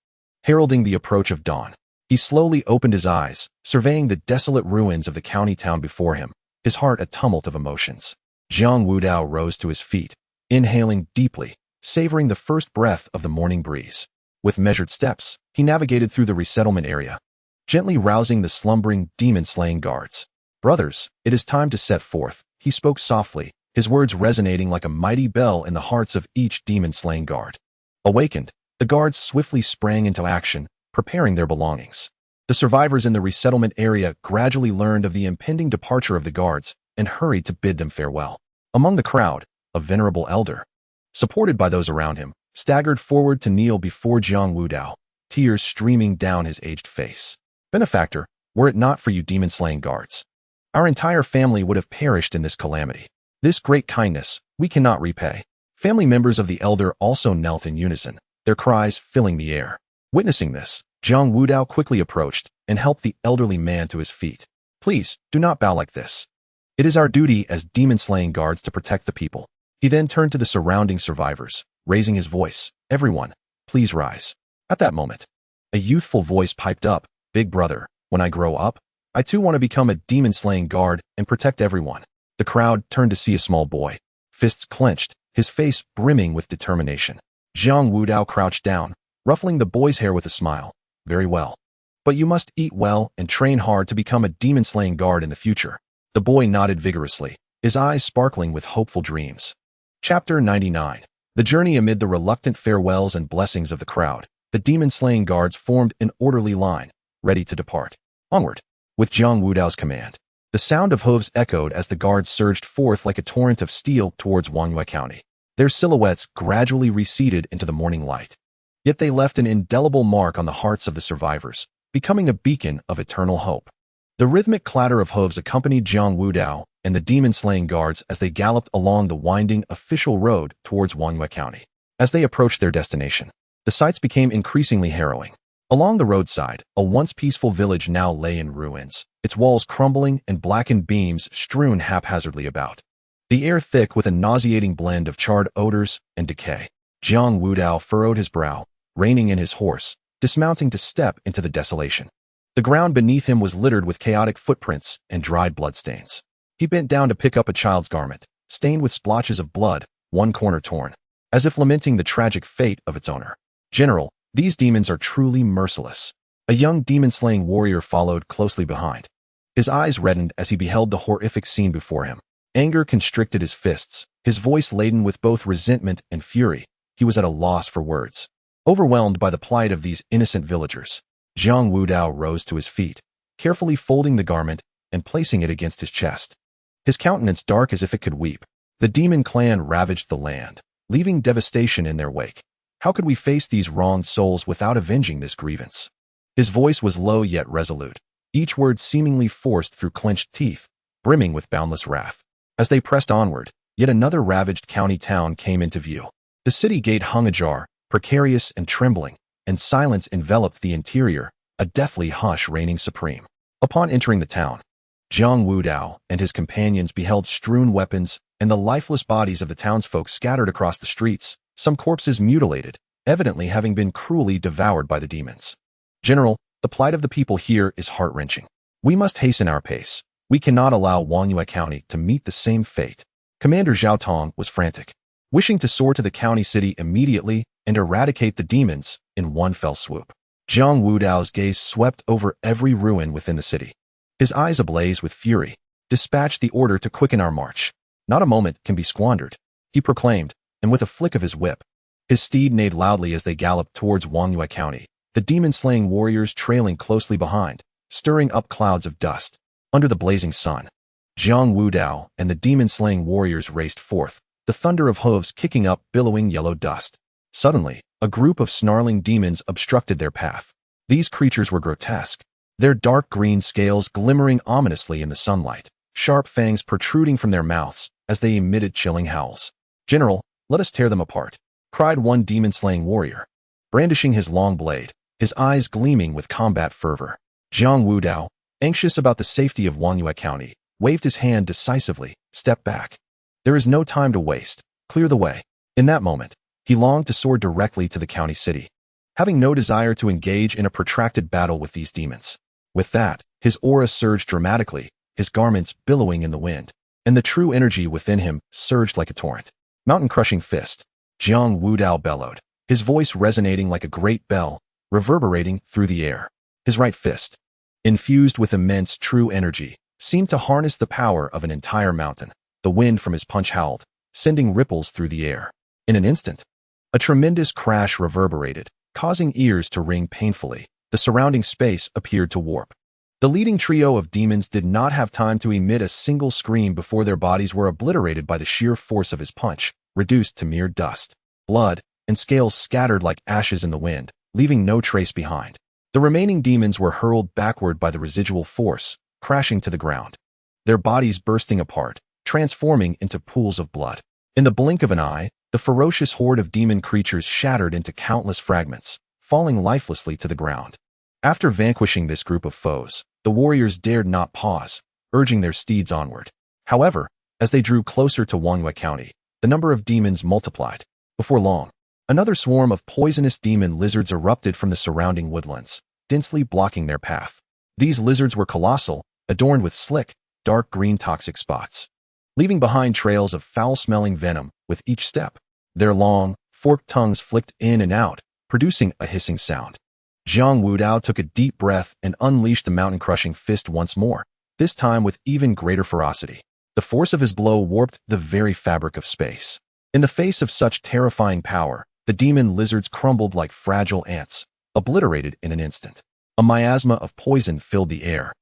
heralding the approach of dawn. He slowly opened his eyes, surveying the desolate ruins of the county town before him, his heart a tumult of emotions. Jiang Wudao rose to his feet, inhaling deeply, savoring the first breath of the morning breeze. With measured steps, he navigated through the resettlement area, gently rousing the slumbering, demon-slaying guards. "Brothers, it is time to set forth," he spoke softly, his words resonating like a mighty bell in the hearts of each demon-slaying guard. Awakened, the guards swiftly sprang into action, preparing their belongings. The survivors in the resettlement area gradually learned of the impending departure of the guards and hurried to bid them farewell. Among the crowd, a venerable elder, supported by those around him, staggered forward to kneel before Jiang Wudao, tears streaming down his aged face. "Benefactor, were it not for you demon-slaying guards, our entire family would have perished in this calamity. This great kindness we cannot repay." Family members of the elder also knelt in unison, their cries filling the air. Witnessing this, Jiang Wudao quickly approached and helped the elderly man to his feet. "Please, do not bow like this. It is our duty as demon-slaying guards to protect the people." He then turned to the surrounding survivors, raising his voice, "Everyone, please rise." At that moment, a youthful voice piped up, "Big brother, when I grow up, I too want to become a demon-slaying guard and protect everyone." The crowd turned to see a small boy, fists clenched, his face brimming with determination. Jiang Wudao crouched down, ruffling the boy's hair with a smile. "Very well. But you must eat well and train hard to become a demon-slaying guard in the future." The boy nodded vigorously, his eyes sparkling with hopeful dreams. Chapter 99. The journey. Amid the reluctant farewells and blessings of the crowd, the demon-slaying guards formed an orderly line, ready to depart. Onward. With Jiang Wudao's command, the sound of hooves echoed as the guards surged forth like a torrent of steel towards Wangyue County. Their silhouettes gradually receded into the morning light. Yet they left an indelible mark on the hearts of the survivors, becoming a beacon of eternal hope. The rhythmic clatter of hooves accompanied Jiang Wudao and the demon-slaying guards as they galloped along the winding official road towards Wangyue County. As they approached their destination, the sights became increasingly harrowing. Along the roadside, a once peaceful village now lay in ruins, its walls crumbling and blackened beams strewn haphazardly about. The air thick with a nauseating blend of charred odors and decay. Jiang Wudao furrowed his brow, reining in his horse, dismounting to step into the desolation. The ground beneath him was littered with chaotic footprints and dried bloodstains. He bent down to pick up a child's garment, stained with splotches of blood, one corner torn, as if lamenting the tragic fate of its owner. "General, these demons are truly merciless." A young demon-slaying warrior followed closely behind. His eyes reddened as he beheld the horrific scene before him. Anger constricted his fists, his voice laden with both resentment and fury. He was at a loss for words. Overwhelmed by the plight of these innocent villagers, Jiang Wudao rose to his feet, carefully folding the garment and placing it against his chest. His countenance dark as if it could weep. The demon clan ravaged the land, leaving devastation in their wake. How could we face these wronged souls without avenging this grievance? His voice was low yet resolute, each word seemingly forced through clenched teeth, brimming with boundless wrath. As they pressed onward, yet another ravaged county town came into view. The city gate hung ajar, precarious and trembling, and silence enveloped the interior, a deathly hush reigning supreme. Upon entering the town, Jiang Wudao and his companions beheld strewn weapons and the lifeless bodies of the townsfolk scattered across the streets, some corpses mutilated, evidently having been cruelly devoured by the demons. "General, the plight of the people here is heart-wrenching. We must hasten our pace. We cannot allow Wangyue County to meet the same fate." Commander Zhao Tong was frantic, wishing to soar to the county city immediately and eradicate the demons in one fell swoop. Jiang Wudao's gaze swept over every ruin within the city. His eyes ablaze with fury. "Dispatch the order to quicken our march. Not a moment can be squandered," he proclaimed, and with a flick of his whip, his steed neighed loudly as they galloped towards Wangyue County, the demon-slaying warriors trailing closely behind, stirring up clouds of dust. Under the blazing sun, Jiang Wudao and the demon-slaying warriors raced forth, the thunder of hooves kicking up billowing yellow dust. Suddenly, a group of snarling demons obstructed their path. These creatures were grotesque, their dark green scales glimmering ominously in the sunlight, sharp fangs protruding from their mouths as they emitted chilling howls. "General, let us tear them apart," cried one demon-slaying warrior, brandishing his long blade, his eyes gleaming with combat fervor. Jiang Wudao, anxious about the safety of Wangyue County, waved his hand decisively. "Step back. There is no time to waste. Clear the way." In that moment, he longed to soar directly to the county city, having no desire to engage in a protracted battle with these demons. With that, his aura surged dramatically, his garments billowing in the wind, and the true energy within him surged like a torrent. Mountain-crushing fist, Jiang Wudao bellowed, his voice resonating like a great bell, reverberating through the air. His right fist, infused with immense true energy, seemed to harness the power of an entire mountain. The wind from his punch howled, sending ripples through the air. In an instant, a tremendous crash reverberated, causing ears to ring painfully. The surrounding space appeared to warp. The leading trio of demons did not have time to emit a single scream before their bodies were obliterated by the sheer force of his punch, reduced to mere dust. Blood and scales scattered like ashes in the wind, leaving no trace behind. The remaining demons were hurled backward by the residual force, crashing to the ground, their bodies bursting apart, transforming into pools of blood. In the blink of an eye, the ferocious horde of demon creatures shattered into countless fragments, falling lifelessly to the ground. After vanquishing this group of foes, the warriors dared not pause, urging their steeds onward. However, as they drew closer to Wangyue County, the number of demons multiplied. Before long, another swarm of poisonous demon lizards erupted from the surrounding woodlands, densely blocking their path. These lizards were colossal, adorned with slick, dark green toxic spots, leaving behind trails of foul-smelling venom with each step. Their long, forked tongues flicked in and out, producing a hissing sound. Jiang Wudao took a deep breath and unleashed the mountain-crushing fist once more, this time with even greater ferocity. The force of his blow warped the very fabric of space. In the face of such terrifying power, the demon lizards crumbled like fragile ants, obliterated in an instant. A miasma of poison filled the air,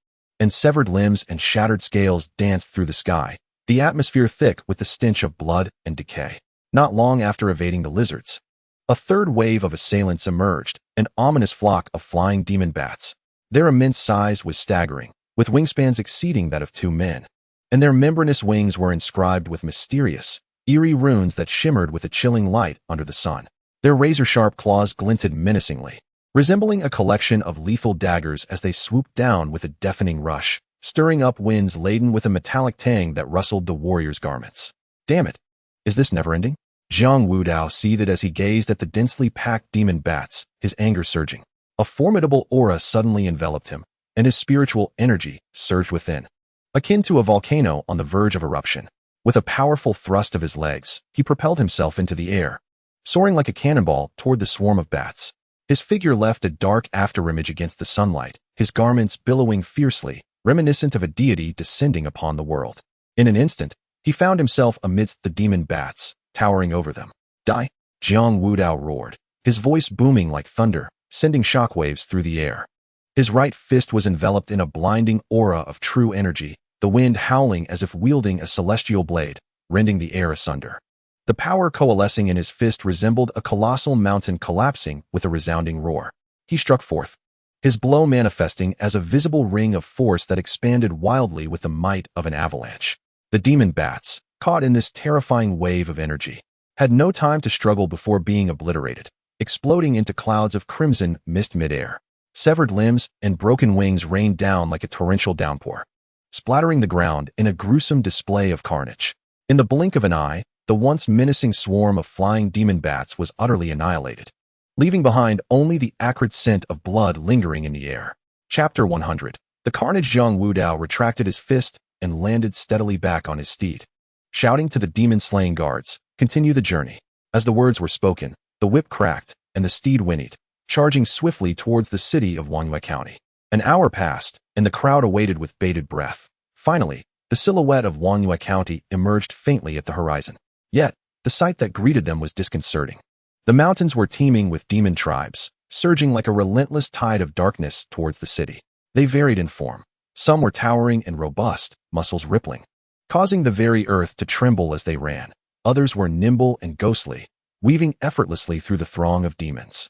and severed limbs and shattered scales danced through the sky, the atmosphere thick with the stench of blood and decay. Not long after evading the lizards, a third wave of assailants emerged, an ominous flock of flying demon bats. Their immense size was staggering, with wingspans exceeding that of 2 men, and their membranous wings were inscribed with mysterious, eerie runes that shimmered with a chilling light under the sun. Their razor-sharp claws glinted menacingly, resembling a collection of lethal daggers as they swooped down with a deafening rush, stirring up winds laden with a metallic tang that rustled the warriors' garments. Damn it! Is this never-ending? Jiang Wudao seethed as he gazed at the densely packed demon bats, his anger surging. A formidable aura suddenly enveloped him, and his spiritual energy surged within, akin to a volcano on the verge of eruption. With a powerful thrust of his legs, he propelled himself into the air, soaring like a cannonball toward the swarm of bats. His figure left a dark afterimage against the sunlight, his garments billowing fiercely, reminiscent of a deity descending upon the world. In an instant, he found himself amidst the demon bats, towering over them. Die! Jiang Wudao roared, his voice booming like thunder, sending shockwaves through the air. His right fist was enveloped in a blinding aura of true energy, the wind howling as if wielding a celestial blade, rending the air asunder. The power coalescing in his fist resembled a colossal mountain collapsing with a resounding roar. He struck forth, his blow manifesting as a visible ring of force that expanded wildly with the might of an avalanche. The demon bats, caught in this terrifying wave of energy, had no time to struggle before being obliterated, exploding into clouds of crimson mist midair. Severed limbs and broken wings rained down like a torrential downpour, splattering the ground in a gruesome display of carnage. In the blink of an eye, the once menacing swarm of flying demon bats was utterly annihilated, leaving behind only the acrid scent of blood lingering in the air. Chapter 100. The carnage. Jiang Wudao retracted his fist and landed steadily back on his steed, shouting to the demon-slaying guards, "Continue the journey." As the words were spoken, the whip cracked, and the steed whinnied, charging swiftly towards the city of Wangyue County. An hour passed, and the crowd awaited with bated breath. Finally, the silhouette of Wangyue County emerged faintly at the horizon. Yet, the sight that greeted them was disconcerting. The mountains were teeming with demon tribes, surging like a relentless tide of darkness towards the city. They varied in form. Some were towering and robust, muscles rippling, causing the very earth to tremble as they ran. Others were nimble and ghostly, weaving effortlessly through the throng of demons.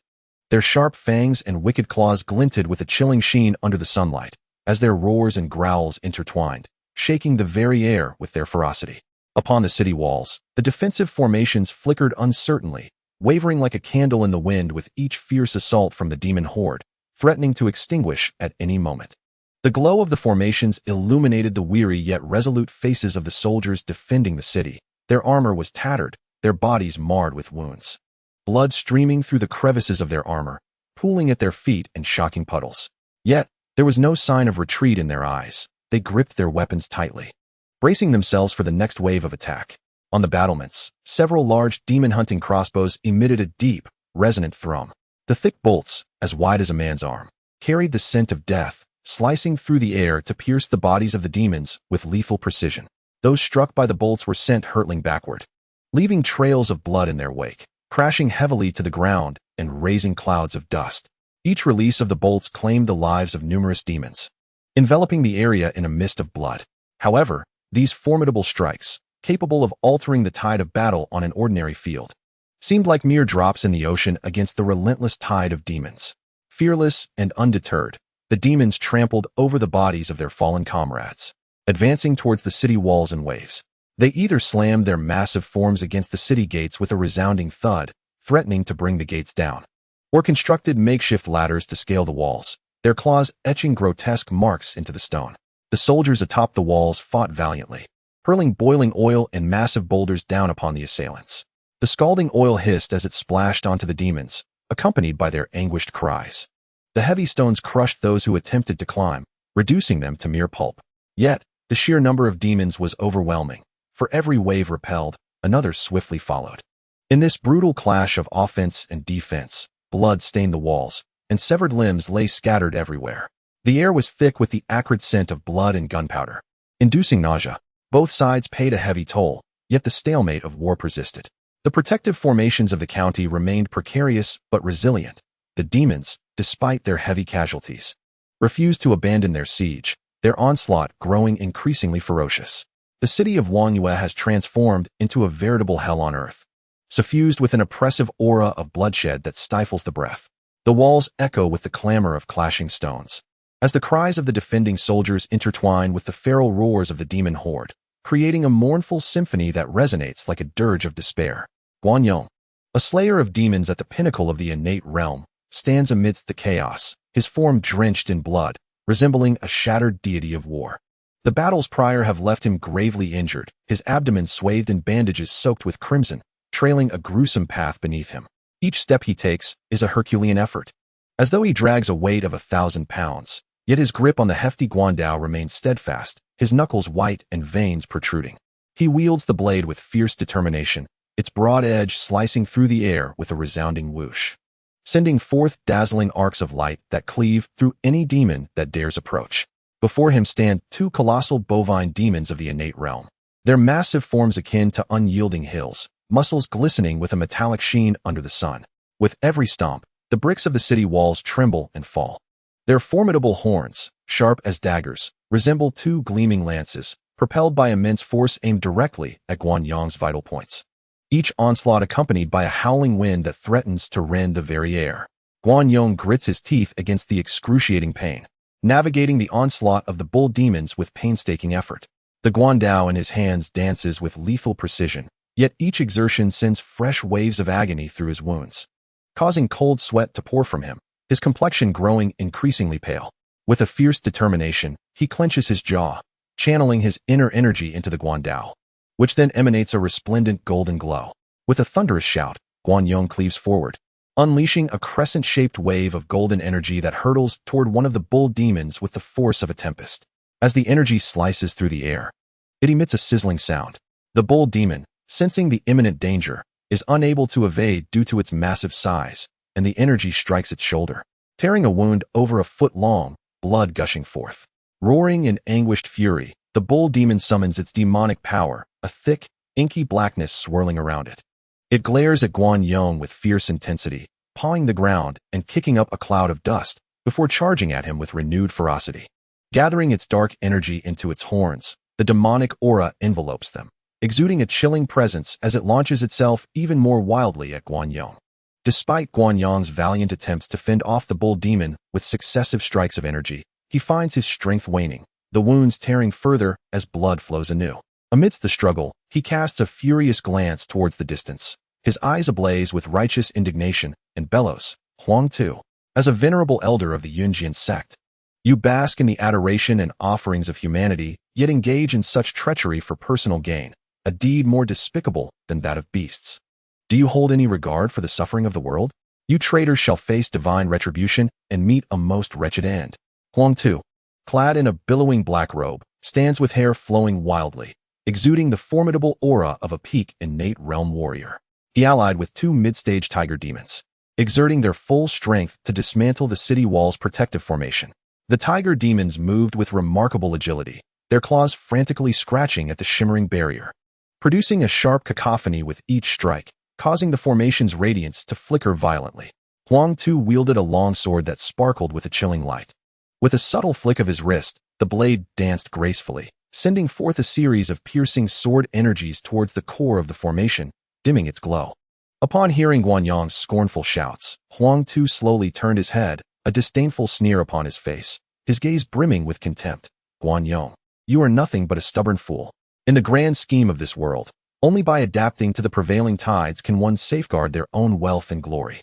Their sharp fangs and wicked claws glinted with a chilling sheen under the sunlight, as their roars and growls intertwined, shaking the very air with their ferocity. Upon the city walls, the defensive formations flickered uncertainly, wavering like a candle in the wind with each fierce assault from the demon horde, threatening to extinguish at any moment. The glow of the formations illuminated the weary yet resolute faces of the soldiers defending the city. Their armor was tattered, their bodies marred with wounds, blood streaming through the crevices of their armor, pooling at their feet in shocking puddles. Yet, there was no sign of retreat in their eyes. they gripped their weapons tightly, bracing themselves for the next wave of attack. On the battlements, several large demon-hunting crossbows emitted a deep, resonant thrum. The thick bolts, as wide as a man's arm, carried the scent of death, slicing through the air to pierce the bodies of the demons with lethal precision. Those struck by the bolts were sent hurtling backward, leaving trails of blood in their wake, crashing heavily to the ground and raising clouds of dust. Each release of the bolts claimed the lives of numerous demons, enveloping the area in a mist of blood. However, these formidable strikes, capable of altering the tide of battle on an ordinary field, seemed like mere drops in the ocean against the relentless tide of demons. Fearless and undeterred, the demons trampled over the bodies of their fallen comrades, advancing towards the city walls in waves. They either slammed their massive forms against the city gates with a resounding thud, threatening to bring the gates down, or constructed makeshift ladders to scale the walls, their claws etching grotesque marks into the stone. The soldiers atop the walls fought valiantly, hurling boiling oil and massive boulders down upon the assailants. The scalding oil hissed as it splashed onto the demons, accompanied by their anguished cries. The heavy stones crushed those who attempted to climb, reducing them to mere pulp. Yet, the sheer number of demons was overwhelming. For every wave repelled, another swiftly followed. In this brutal clash of offense and defense, blood stained the walls, and severed limbs lay scattered everywhere. The air was thick with the acrid scent of blood and gunpowder, inducing nausea. Both sides paid a heavy toll, yet the stalemate of war persisted. The protective formations of the county remained precarious but resilient. The demons, despite their heavy casualties, refused to abandon their siege, their onslaught growing increasingly ferocious. The city of Wanyue has transformed into a veritable hell on earth, suffused with an oppressive aura of bloodshed that stifles the breath. The walls echo with the clamor of clashing stones, as the cries of the defending soldiers intertwine with the feral roars of the demon horde, creating a mournful symphony that resonates like a dirge of despair. Guanyong, a slayer of demons at the pinnacle of the innate realm, stands amidst the chaos, his form drenched in blood, resembling a shattered deity of war. The battles prior have left him gravely injured, his abdomen swathed in bandages soaked with crimson, trailing a gruesome path beneath him. Each step he takes is a Herculean effort, as though he drags a weight of 1,000 pounds. Yet his grip on the hefty Guandao remains steadfast, his knuckles white and veins protruding. He wields the blade with fierce determination, its broad edge slicing through the air with a resounding whoosh, sending forth dazzling arcs of light that cleave through any demon that dares approach. Before him stand two colossal bovine demons of the innate realm, their massive forms akin to unyielding hills, muscles glistening with a metallic sheen under the sun. With every stomp, the bricks of the city walls tremble and fall. Their formidable horns, sharp as daggers, resemble two gleaming lances, propelled by immense force aimed directly at Guanyong's vital points. Each onslaught accompanied by a howling wind that threatens to rend the very air. Guanyong grits his teeth against the excruciating pain, navigating the onslaught of the bull demons with painstaking effort. The Guandao in his hands dances with lethal precision, yet each exertion sends fresh waves of agony through his wounds, causing cold sweat to pour from him, his complexion growing increasingly pale. With a fierce determination, he clenches his jaw, channeling his inner energy into the Guandao, which then emanates a resplendent golden glow. With a thunderous shout, Guanyong cleaves forward, unleashing a crescent-shaped wave of golden energy that hurtles toward one of the bull demons with the force of a tempest. As the energy slices through the air, it emits a sizzling sound. The bull demon, sensing the imminent danger, is unable to evade due to its massive size, and the energy strikes its shoulder, tearing a wound over a foot long, blood gushing forth. Roaring in anguished fury, the bull demon summons its demonic power, a thick, inky blackness swirling around it. It glares at Guanyong with fierce intensity, pawing the ground and kicking up a cloud of dust before charging at him with renewed ferocity. Gathering its dark energy into its horns, the demonic aura envelopes them, exuding a chilling presence as it launches itself even more wildly at Guanyong. Despite Guanyong's valiant attempts to fend off the bull demon with successive strikes of energy, he finds his strength waning, the wounds tearing further as blood flows anew. Amidst the struggle, he casts a furious glance towards the distance, his eyes ablaze with righteous indignation, and bellows, "Huang Tu, as a venerable elder of the Yunjian sect, you bask in the adoration and offerings of humanity, yet engage in such treachery for personal gain, a deed more despicable than that of beasts. Do you hold any regard for the suffering of the world? You traitors shall face divine retribution and meet a most wretched end." Huang Tu, clad in a billowing black robe, stands with hair flowing wildly, exuding the formidable aura of a peak innate realm warrior. He allied with two mid-stage tiger demons, exerting their full strength to dismantle the city wall's protective formation. The tiger demons moved with remarkable agility, their claws frantically scratching at the shimmering barrier, producing a sharp cacophony with each strike, causing the formation's radiance to flicker violently. Huang Tu wielded a long sword that sparkled with a chilling light. With a subtle flick of his wrist, the blade danced gracefully, sending forth a series of piercing sword energies towards the core of the formation, dimming its glow. Upon hearing Guanyang's scornful shouts, Huang Tu slowly turned his head, a disdainful sneer upon his face, his gaze brimming with contempt. Guanyang, you are nothing but a stubborn fool. In the grand scheme of this world, only by adapting to the prevailing tides can one safeguard their own wealth and glory.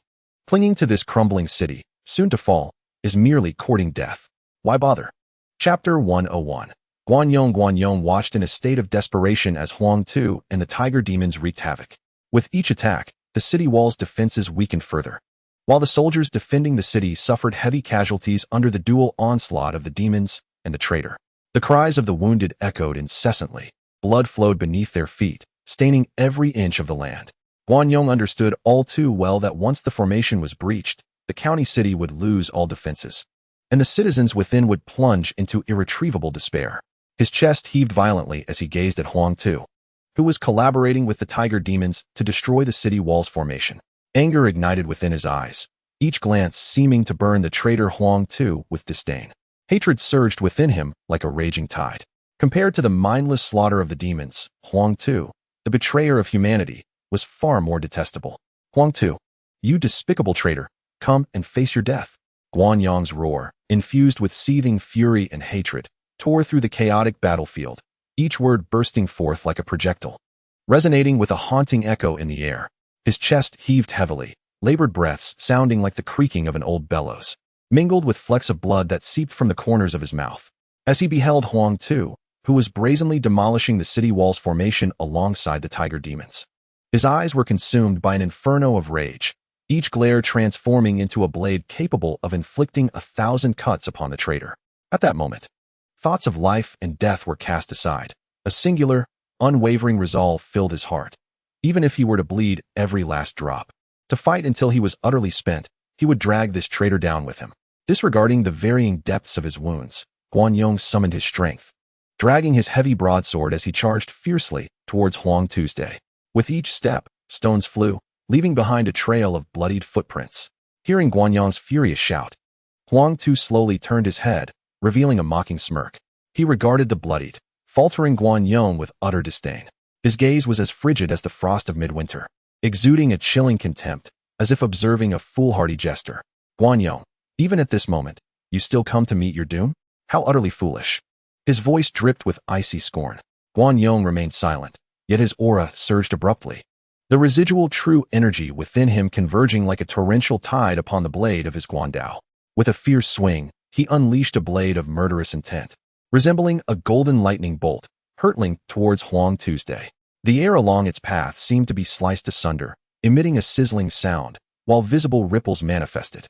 Clinging to this crumbling city, soon to fall, is merely courting death. Why bother? Chapter 101. Guanyang watched in a state of desperation as Huang Tu and the tiger demons wreaked havoc. With each attack, the city wall's defenses weakened further, while the soldiers defending the city suffered heavy casualties under the dual onslaught of the demons and the traitor. The cries of the wounded echoed incessantly. Blood flowed beneath their feet, staining every inch of the land. Guanyang understood all too well that once the formation was breached, the county city would lose all defenses, and the citizens within would plunge into irretrievable despair. His chest heaved violently as he gazed at Huang Tu, who was collaborating with the tiger demons to destroy the city wall's formation. Anger ignited within his eyes, each glance seeming to burn the traitor Huang Tu with disdain. Hatred surged within him like a raging tide. Compared to the mindless slaughter of the demons, Huang Tu, the betrayer of humanity, was far more detestable. Huang Tu, you despicable traitor, come and face your death. Guanyang's roar, infused with seething fury and hatred, tore through the chaotic battlefield, each word bursting forth like a projectile, resonating with a haunting echo in the air. His chest heaved heavily, labored breaths sounding like the creaking of an old bellows, mingled with flecks of blood that seeped from the corners of his mouth. As he beheld Huang Tu, who was brazenly demolishing the city wall's formation alongside the tiger demons, his eyes were consumed by an inferno of rage, each glare transforming into a blade capable of inflicting 1,000 cuts upon the traitor. At that moment, thoughts of life and death were cast aside. A singular, unwavering resolve filled his heart. Even if he were to bleed every last drop, to fight until he was utterly spent, he would drag this traitor down with him. Disregarding the varying depths of his wounds, Guanyang summoned his strength, dragging his heavy broadsword as he charged fiercely towards Huang Tu's day. With each step, stones flew, leaving behind a trail of bloodied footprints. Hearing Guanyang's furious shout, Huang Tu slowly turned his head, revealing a mocking smirk. He regarded the bloodied, faltering Guanyang with utter disdain. His gaze was as frigid as the frost of midwinter, exuding a chilling contempt, as if observing a foolhardy jester. Guanyang, even at this moment, you still come to meet your doom? How utterly foolish. His voice dripped with icy scorn. Guanyang remained silent, yet his aura surged abruptly, the residual true energy within him converging like a torrential tide upon the blade of his Guandao. With a fierce swing, he unleashed a blade of murderous intent, resembling a golden lightning bolt, hurtling towards Huang Tu's day. The air along its path seemed to be sliced asunder, emitting a sizzling sound, while visible ripples manifested,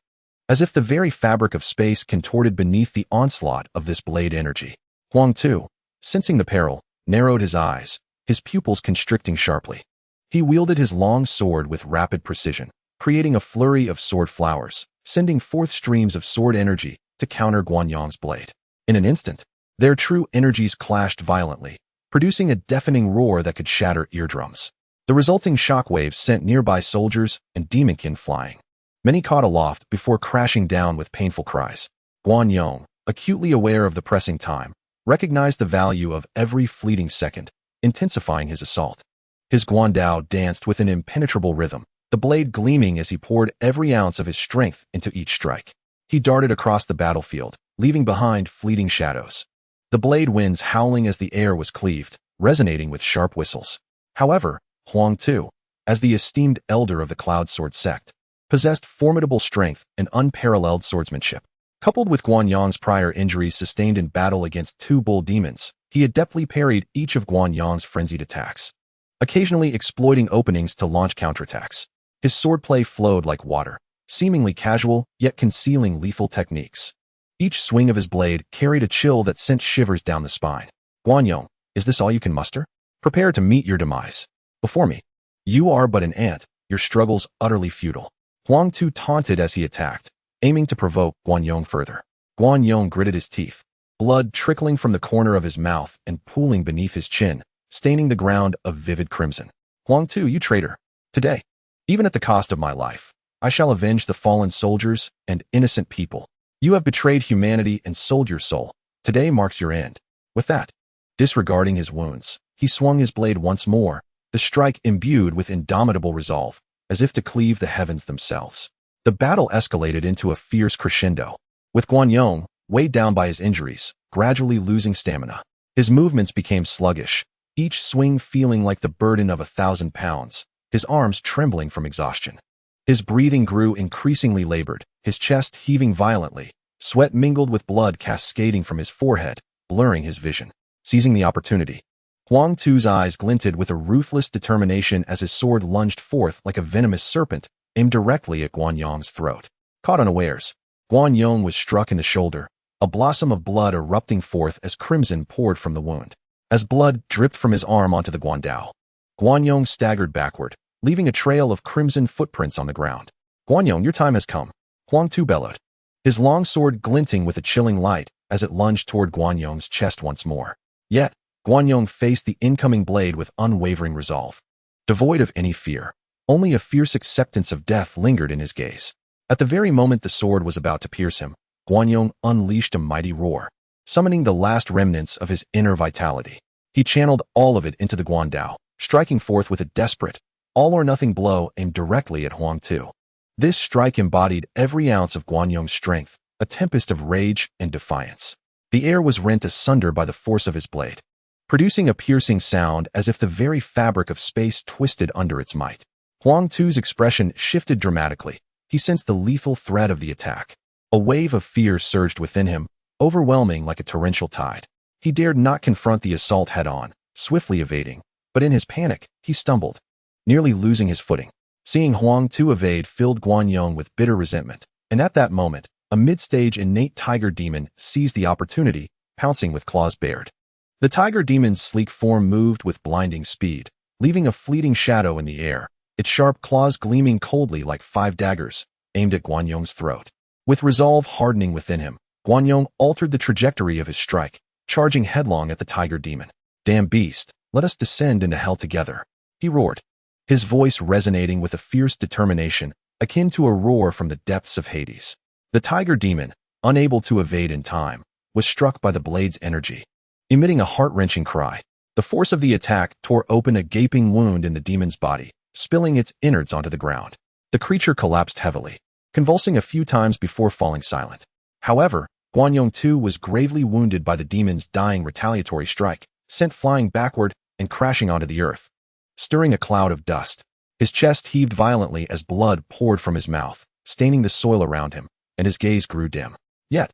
as if the very fabric of space contorted beneath the onslaught of this blade energy. Huang Tu, sensing the peril, narrowed his eyes, his pupils constricting sharply. He wielded his long sword with rapid precision, creating a flurry of sword flowers, sending forth streams of sword energy to counter Guanyang's blade. In an instant, their true energies clashed violently, producing a deafening roar that could shatter eardrums. The resulting shockwaves sent nearby soldiers and demonkin flying. Many caught aloft before crashing down with painful cries. Guanyang, acutely aware of the pressing time, recognized the value of every fleeting second, intensifying his assault. His Guandao danced with an impenetrable rhythm, the blade gleaming as he poured every ounce of his strength into each strike. He darted across the battlefield, leaving behind fleeting shadows, the blade winds howling as the air was cleaved, resonating with sharp whistles. However, Huang Tu, as the esteemed elder of the Cloud Sword sect, possessed formidable strength and unparalleled swordsmanship. Coupled with Guanyang's prior injuries sustained in battle against two bull demons, he adeptly parried each of Guanyang's frenzied attacks, occasionally exploiting openings to launch counterattacks. His swordplay flowed like water, seemingly casual, yet concealing lethal techniques. Each swing of his blade carried a chill that sent shivers down the spine. Guanyong, is this all you can muster? Prepare to meet your demise. Before me. You are but an ant, your struggles utterly futile. Huang Tu taunted as he attacked, aiming to provoke Guanyong further. Guanyong gritted his teeth, blood trickling from the corner of his mouth and pooling beneath his chin, staining the ground a vivid crimson. Huang Tu, you traitor. Today, even at the cost of my life, I shall avenge the fallen soldiers and innocent people. You have betrayed humanity and sold your soul. Today marks your end. With that, disregarding his wounds, he swung his blade once more, the strike imbued with indomitable resolve, as if to cleave the heavens themselves. The battle escalated into a fierce crescendo, with Guanyong, weighed down by his injuries, gradually losing stamina. His movements became sluggish, each swing feeling like the burden of 1,000 pounds, his arms trembling from exhaustion. His breathing grew increasingly labored, his chest heaving violently, sweat mingled with blood cascading from his forehead, blurring his vision. Seizing the opportunity, Huang Tu's eyes glinted with a ruthless determination as his sword lunged forth like a venomous serpent, aimed directly at Guanyong's throat. Caught unawares, Guanyong was struck in the shoulder, a blossom of blood erupting forth as crimson poured from the wound. As blood dripped from his arm onto the Guandao, Guanyong staggered backward, leaving a trail of crimson footprints on the ground. Guanyong, your time has come, Huang Tu bellowed, his long sword glinting with a chilling light as it lunged toward Guanyong's chest once more. Yet, Guanyong faced the incoming blade with unwavering resolve. Devoid of any fear, only a fierce acceptance of death lingered in his gaze. At the very moment the sword was about to pierce him, Guanyong unleashed a mighty roar, summoning the last remnants of his inner vitality. He channeled all of it into the Guandao, striking forth with a desperate, all-or-nothing blow aimed directly at Huang Tu. This strike embodied every ounce of Guanyong's strength, a tempest of rage and defiance. The air was rent asunder by the force of his blade, producing a piercing sound as if the very fabric of space twisted under its might. Huang Tu's expression shifted dramatically. He sensed the lethal threat of the attack. A wave of fear surged within him, overwhelming like a torrential tide. He dared not confront the assault head-on, swiftly evading, but in his panic, he stumbled, nearly losing his footing. Seeing Huang Tu evade filled Guanyong with bitter resentment, and at that moment, a mid-stage innate tiger demon seized the opportunity, pouncing with claws bared. The tiger demon's sleek form moved with blinding speed, leaving a fleeting shadow in the air, its sharp claws gleaming coldly like 5 daggers, aimed at Guanyong's throat. With resolve hardening within him, Guanyong altered the trajectory of his strike, charging headlong at the tiger demon. Damn beast, let us descend into hell together, he roared, his voice resonating with a fierce determination akin to a roar from the depths of Hades. The tiger demon, unable to evade in time, was struck by the blade's energy. Emitting a heart-wrenching cry, the force of the attack tore open a gaping wound in the demon's body, spilling its innards onto the ground. The creature collapsed heavily, convulsing a few times before falling silent. However, Guanyong too was gravely wounded by the demon's dying retaliatory strike, sent flying backward and crashing onto the earth, stirring a cloud of dust. His chest heaved violently as blood poured from his mouth, staining the soil around him, and his gaze grew dim. Yet,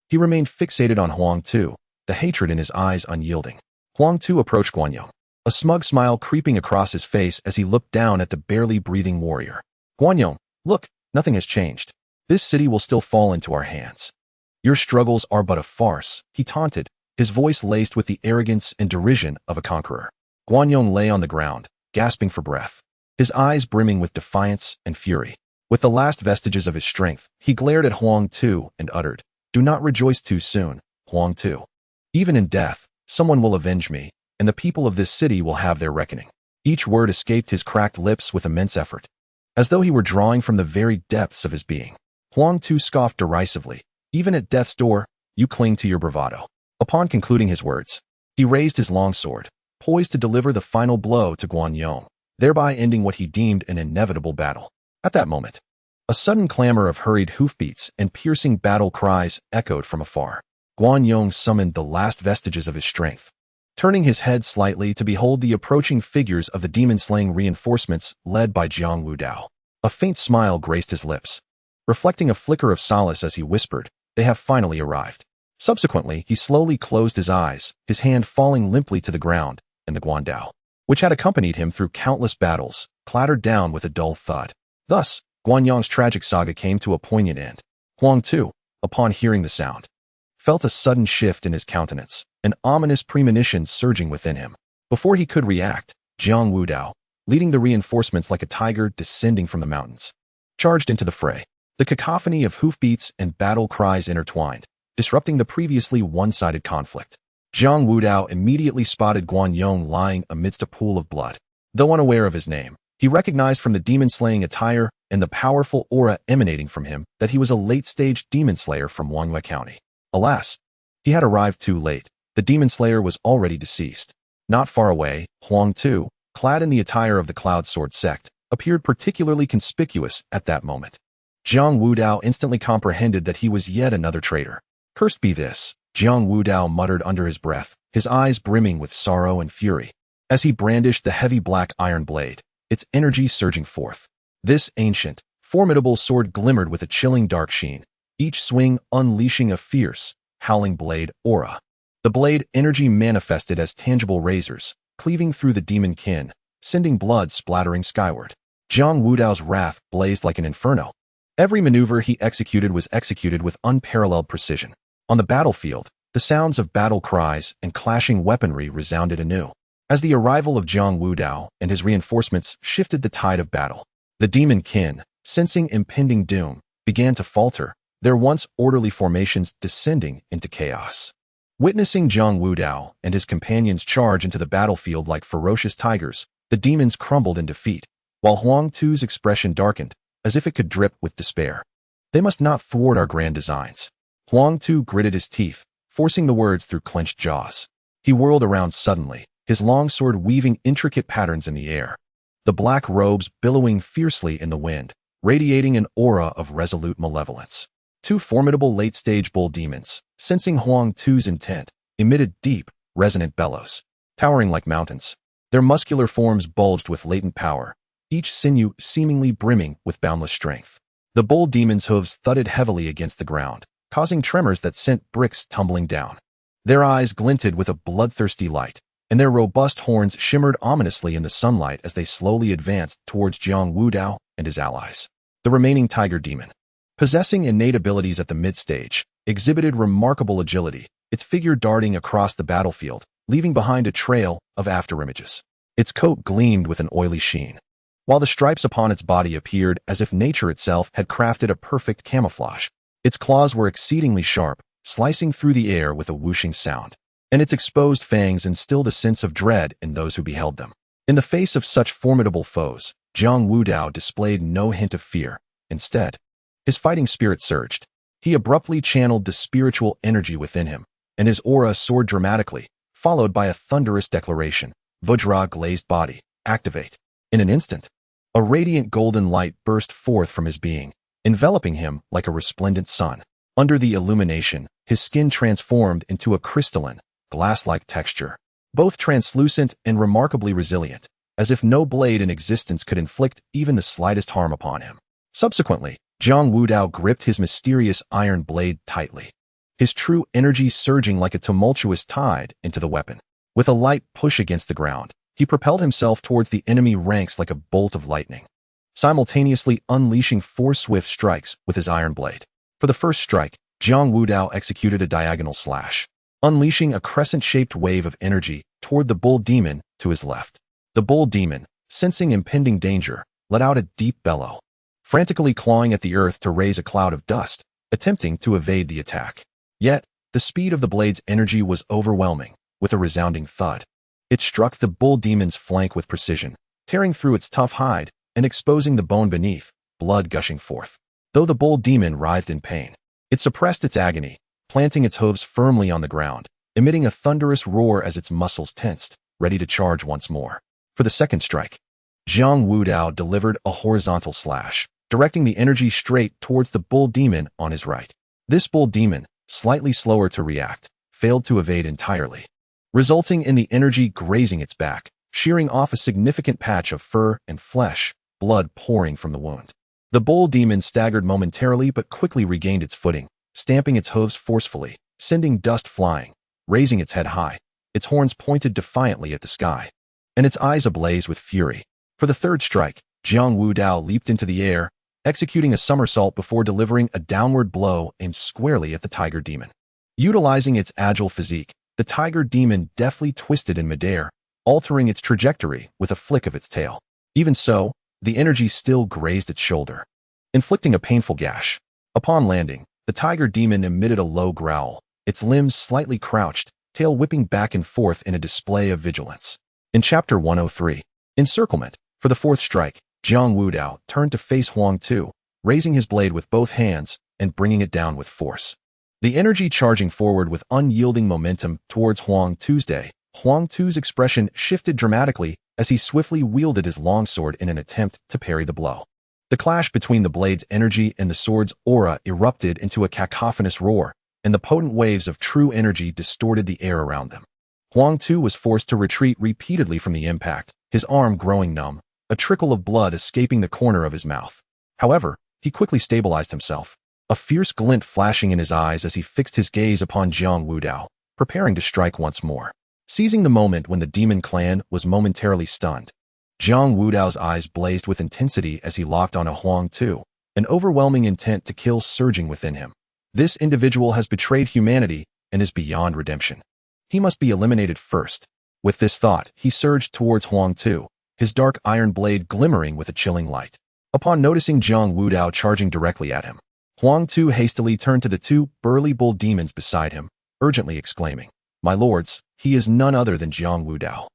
he remained fixated on Huang Tu, the hatred in his eyes unyielding. Huang Tu approached Guanyong, a smug smile creeping across his face as he looked down at the barely breathing warrior. Guanyong, look, nothing has changed. This city will still fall into our hands. Your struggles are but a farce, he taunted, his voice laced with the arrogance and derision of a conqueror. Guanyong lay on the ground, gasping for breath, his eyes brimming with defiance and fury. With the last vestiges of his strength, he glared at Huang Tu and uttered, "Do not rejoice too soon, Huang Tu. Even in death, someone will avenge me, and the people of this city will have their reckoning." Each word escaped his cracked lips with immense effort, as though he were drawing from the very depths of his being. Huang Tu scoffed derisively. Even at death's door, you cling to your bravado. Upon concluding his words, he raised his long sword, poised to deliver the final blow to Guanyong, thereby ending what he deemed an inevitable battle. At that moment, a sudden clamor of hurried hoofbeats and piercing battle cries echoed from afar. Guanyong summoned the last vestiges of his strength, turning his head slightly to behold the approaching figures of the demon-slaying reinforcements led by Jiang Wudao. A faint smile graced his lips, reflecting a flicker of solace as he whispered, "They have finally arrived." Subsequently, he slowly closed his eyes, his hand falling limply to the ground, and the Guandao, which had accompanied him through countless battles, clattered down with a dull thud. Thus, Guanyong's tragic saga came to a poignant end. Huang Tu, upon hearing the sound, felt a sudden shift in his countenance, an ominous premonition surging within him. Before he could react, Jiang Wudao, leading the reinforcements like a tiger descending from the mountains, charged into the fray. The cacophony of hoofbeats and battle cries intertwined, disrupting the previously one-sided conflict. Jiang Wudao immediately spotted Guan Yong lying amidst a pool of blood. Though unaware of his name, he recognized from the demon-slaying attire and the powerful aura emanating from him that he was a late-stage demon slayer from Wangyue County. Alas, he had arrived too late. The demon slayer was already deceased. Not far away, Huang Tu, clad in the attire of the Cloud Sword sect, appeared particularly conspicuous at that moment. Jiang Wudao instantly comprehended that he was yet another traitor. Cursed be this, Jiang Wudao muttered under his breath, his eyes brimming with sorrow and fury. As he brandished the heavy black iron blade, its energy surging forth. This ancient, formidable sword glimmered with a chilling dark sheen, each swing unleashing a fierce, howling blade aura. The blade energy manifested as tangible razors, cleaving through the demon kin, sending blood splattering skyward. Jiang Wudao's wrath blazed like an inferno. Every maneuver he executed was executed with unparalleled precision. On the battlefield, the sounds of battle cries and clashing weaponry resounded anew. As the arrival of Jiang Wudao and his reinforcements shifted the tide of battle, the demon kin, sensing impending doom, began to falter, their once orderly formations descending into chaos. Witnessing Jiang Wudao and his companions charge into the battlefield like ferocious tigers, the demons crumbled in defeat, while Huang Tu's expression darkened, as if it could drip with despair. They must not thwart our grand designs. Huang Tu gritted his teeth, forcing the words through clenched jaws. He whirled around suddenly, his long sword weaving intricate patterns in the air. The black robes billowing fiercely in the wind, radiating an aura of resolute malevolence. Two formidable late-stage bull demons, sensing Huang Tu's intent, emitted deep, resonant bellows, towering like mountains. Their muscular forms bulged with latent power, each sinew seemingly brimming with boundless strength. The bull demon's hooves thudded heavily against the ground, causing tremors that sent bricks tumbling down. Their eyes glinted with a bloodthirsty light, and their robust horns shimmered ominously in the sunlight as they slowly advanced towards Jiang Wudao and his allies. The remaining tiger demon, possessing innate abilities at the mid-stage, exhibited remarkable agility, its figure darting across the battlefield, leaving behind a trail of afterimages. Its coat gleamed with an oily sheen, while the stripes upon its body appeared as if nature itself had crafted a perfect camouflage. Its claws were exceedingly sharp, slicing through the air with a whooshing sound, and its exposed fangs instilled a sense of dread in those who beheld them. In the face of such formidable foes, Jiang Wudao displayed no hint of fear. Instead, his fighting spirit surged. He abruptly channeled the spiritual energy within him, and his aura soared dramatically, followed by a thunderous declaration. Vajra glazed body, activate. In an instant, a radiant golden light burst forth from his being, enveloping him like a resplendent sun. Under the illumination, his skin transformed into a crystalline, glass-like texture, both translucent and remarkably resilient, as if no blade in existence could inflict even the slightest harm upon him. Subsequently, Jiang Wudao gripped his mysterious iron blade tightly, his true energy surging like a tumultuous tide into the weapon. With a light push against the ground, he propelled himself towards the enemy ranks like a bolt of lightning, simultaneously unleashing 4 swift strikes with his iron blade. For the first strike, Jiang Wudao executed a diagonal slash, unleashing a crescent-shaped wave of energy toward the bull demon to his left. The bull demon, sensing impending danger, let out a deep bellow, frantically clawing at the earth to raise a cloud of dust, attempting to evade the attack. Yet, the speed of the blade's energy was overwhelming. With a resounding thud, it struck the bull demon's flank with precision, tearing through its tough hide and exposing the bone beneath, blood gushing forth. Though the bull demon writhed in pain, it suppressed its agony, planting its hooves firmly on the ground, emitting a thunderous roar as its muscles tensed, ready to charge once more. For the second strike, Jiang Wudao delivered a horizontal slash, directing the energy straight towards the bull demon on his right. This bull demon, slightly slower to react, failed to evade entirely, resulting in the energy grazing its back, shearing off a significant patch of fur and flesh, blood pouring from the wound. The bull demon staggered momentarily but quickly regained its footing, stamping its hooves forcefully, sending dust flying, raising its head high, its horns pointed defiantly at the sky, and its eyes ablaze with fury. For the third strike, Jiang Wudao leaped into the air, executing a somersault before delivering a downward blow aimed squarely at the tiger demon. Utilizing its agile physique, the tiger demon deftly twisted in midair, altering its trajectory with a flick of its tail. Even so, the energy still grazed its shoulder, inflicting a painful gash. Upon landing, the tiger demon emitted a low growl, its limbs slightly crouched, tail whipping back and forth in a display of vigilance. In Chapter 103, Encirclement, for the fourth strike, Jiang Wudao turned to face Huang Tu, raising his blade with both hands and bringing it down with force. The energy charging forward with unyielding momentum towards Huang Tu's day. Huang Tu's expression shifted dramatically as he swiftly wielded his longsword in an attempt to parry the blow. The clash between the blade's energy and the sword's aura erupted into a cacophonous roar, and the potent waves of true energy distorted the air around them. Huang Tu was forced to retreat repeatedly from the impact, his arm growing numb, a trickle of blood escaping the corner of his mouth. However, he quickly stabilized himself, a fierce glint flashing in his eyes as he fixed his gaze upon Jiang Wudao, preparing to strike once more. Seizing the moment when the demon clan was momentarily stunned, Jiang Wudao's eyes blazed with intensity as he locked on a Huang Tu, an overwhelming intent to kill surging within him. This individual has betrayed humanity and is beyond redemption. He must be eliminated first. With this thought, he surged towards Huang Tu, his dark iron blade glimmering with a chilling light. Upon noticing Jiang Wudao charging directly at him, Huang Tu hastily turned to the two burly bull demons beside him, urgently exclaiming, "My lords, he is none other than Jiang Wudao,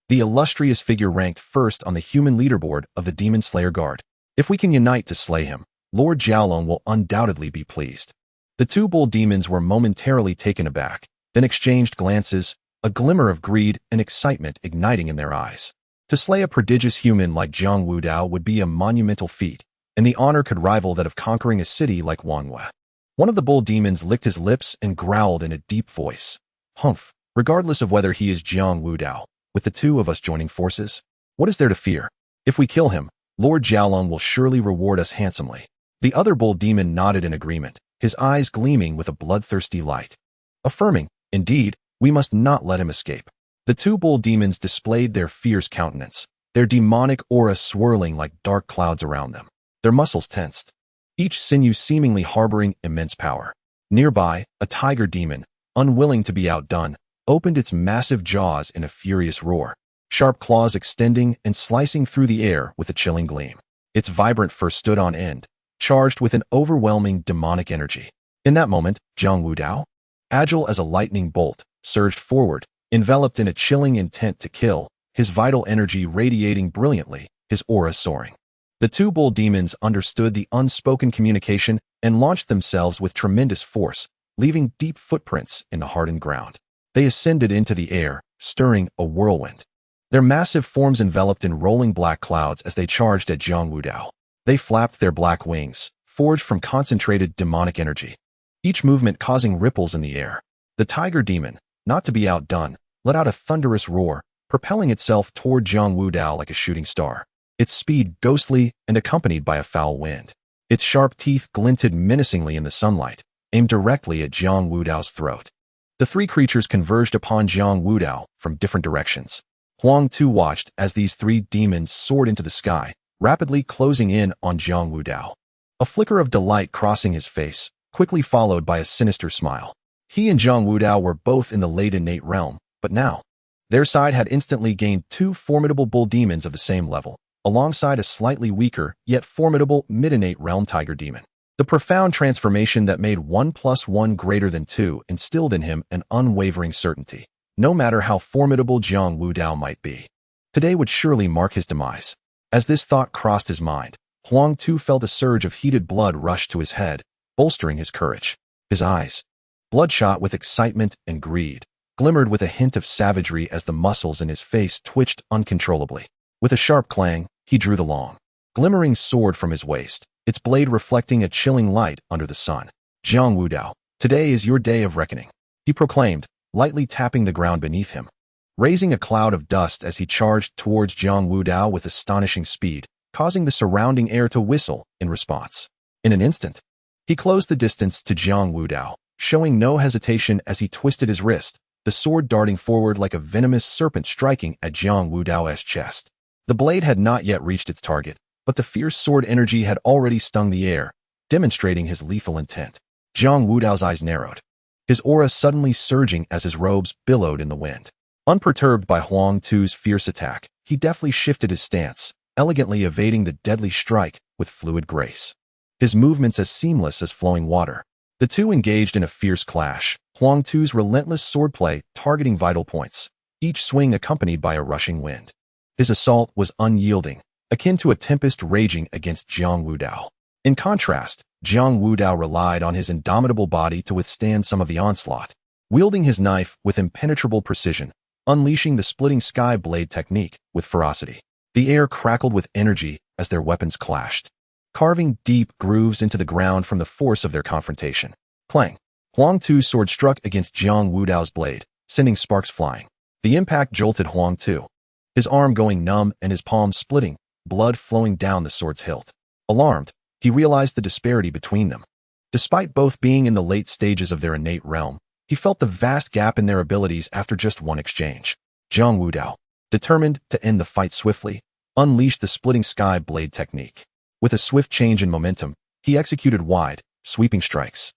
the illustrious figure ranked first on the human leaderboard of the Demon Slayer Guard. If we can unite to slay him, Lord Jiaolong will undoubtedly be pleased." The two bull demons were momentarily taken aback, then exchanged glances, a glimmer of greed and excitement igniting in their eyes. To slay a prodigious human like Jiang Wudao would be a monumental feat, and the honor could rival that of conquering a city like Wanhua. One of the bull demons licked his lips and growled in a deep voice, "Humph, regardless of whether he is Jiang Wudao, with the two of us joining forces, what is there to fear? If we kill him, Lord Jiaolong will surely reward us handsomely." The other bull demon nodded in agreement, his eyes gleaming with a bloodthirsty light, affirming, "Indeed, we must not let him escape." The two bull demons displayed their fierce countenance, their demonic aura swirling like dark clouds around them, their muscles tensed, each sinew seemingly harboring immense power. Nearby, a tiger demon, unwilling to be outdone, opened its massive jaws in a furious roar, sharp claws extending and slicing through the air with a chilling gleam. Its vibrant fur stood on end, charged with an overwhelming demonic energy. In that moment, Jiang Wudao, agile as a lightning bolt, surged forward, enveloped in a chilling intent to kill, his vital energy radiating brilliantly, his aura soaring. The two bull demons understood the unspoken communication and launched themselves with tremendous force, leaving deep footprints in the hardened ground. They ascended into the air, stirring a whirlwind, their massive forms enveloped in rolling black clouds as they charged at Jiang Wudao. They flapped their black wings, forged from concentrated demonic energy, each movement causing ripples in the air. The tiger demon, not to be outdone, let out a thunderous roar, propelling itself toward Jiang Wudao like a shooting star, its speed ghostly and accompanied by a foul wind. Its sharp teeth glinted menacingly in the sunlight, aimed directly at Jiang Wudao's throat. The three creatures converged upon Jiang Wudao from different directions. Huang Tu watched as these three demons soared into the sky, rapidly closing in on Jiang Wudao. A flicker of delight crossing his face, quickly followed by a sinister smile. He and Jiang Wudao were both in the late innate realm, but now, their side had instantly gained two formidable bull demons of the same level, alongside a slightly weaker, yet formidable mid-innate realm tiger demon. The profound transformation that made 1 + 1 greater than 2 instilled in him an unwavering certainty. No matter how formidable Jiang Wudao might be, today would surely mark his demise. As this thought crossed his mind, Huang Tu felt a surge of heated blood rush to his head, bolstering his courage. His eyes, bloodshot with excitement and greed, glimmered with a hint of savagery as the muscles in his face twitched uncontrollably. With a sharp clang, he drew the long, glimmering sword from his waist, its blade reflecting a chilling light under the sun. "Jiang Wudao, today is your day of reckoning," he proclaimed, lightly tapping the ground beneath him, raising a cloud of dust as he charged towards Jiang Wudao with astonishing speed, causing the surrounding air to whistle in response. In an instant, he closed the distance to Jiang Wudao, showing no hesitation as he twisted his wrist, the sword darting forward like a venomous serpent striking at Jiang Wudao's chest. The blade had not yet reached its target, but the fierce sword energy had already stung the air, demonstrating his lethal intent. Jiang Wudao's eyes narrowed, his aura suddenly surging as his robes billowed in the wind. Unperturbed by Huang Tu's fierce attack, he deftly shifted his stance, elegantly evading the deadly strike with fluid grace. His movements as seamless as flowing water. The two engaged in a fierce clash, Huang Tu's relentless swordplay targeting vital points, each swing accompanied by a rushing wind. His assault was unyielding, akin to a tempest raging against Jiang Wudao. In contrast, Jiang Wudao relied on his indomitable body to withstand some of the onslaught, wielding his knife with impenetrable precision, unleashing the splitting sky blade technique with ferocity. The air crackled with energy as their weapons clashed, carving deep grooves into the ground from the force of their confrontation. Clang! Huang Tu's sword struck against Jiang Wudao's blade, sending sparks flying. The impact jolted Huang Tu, his arm going numb and his palm splitting, blood flowing down the sword's hilt. Alarmed, he realized the disparity between them. Despite both being in the late stages of their innate realm, he felt the vast gap in their abilities after just one exchange. Jiang Wudao, determined to end the fight swiftly, unleashed the splitting sky blade technique. With a swift change in momentum, he executed wide, sweeping strikes.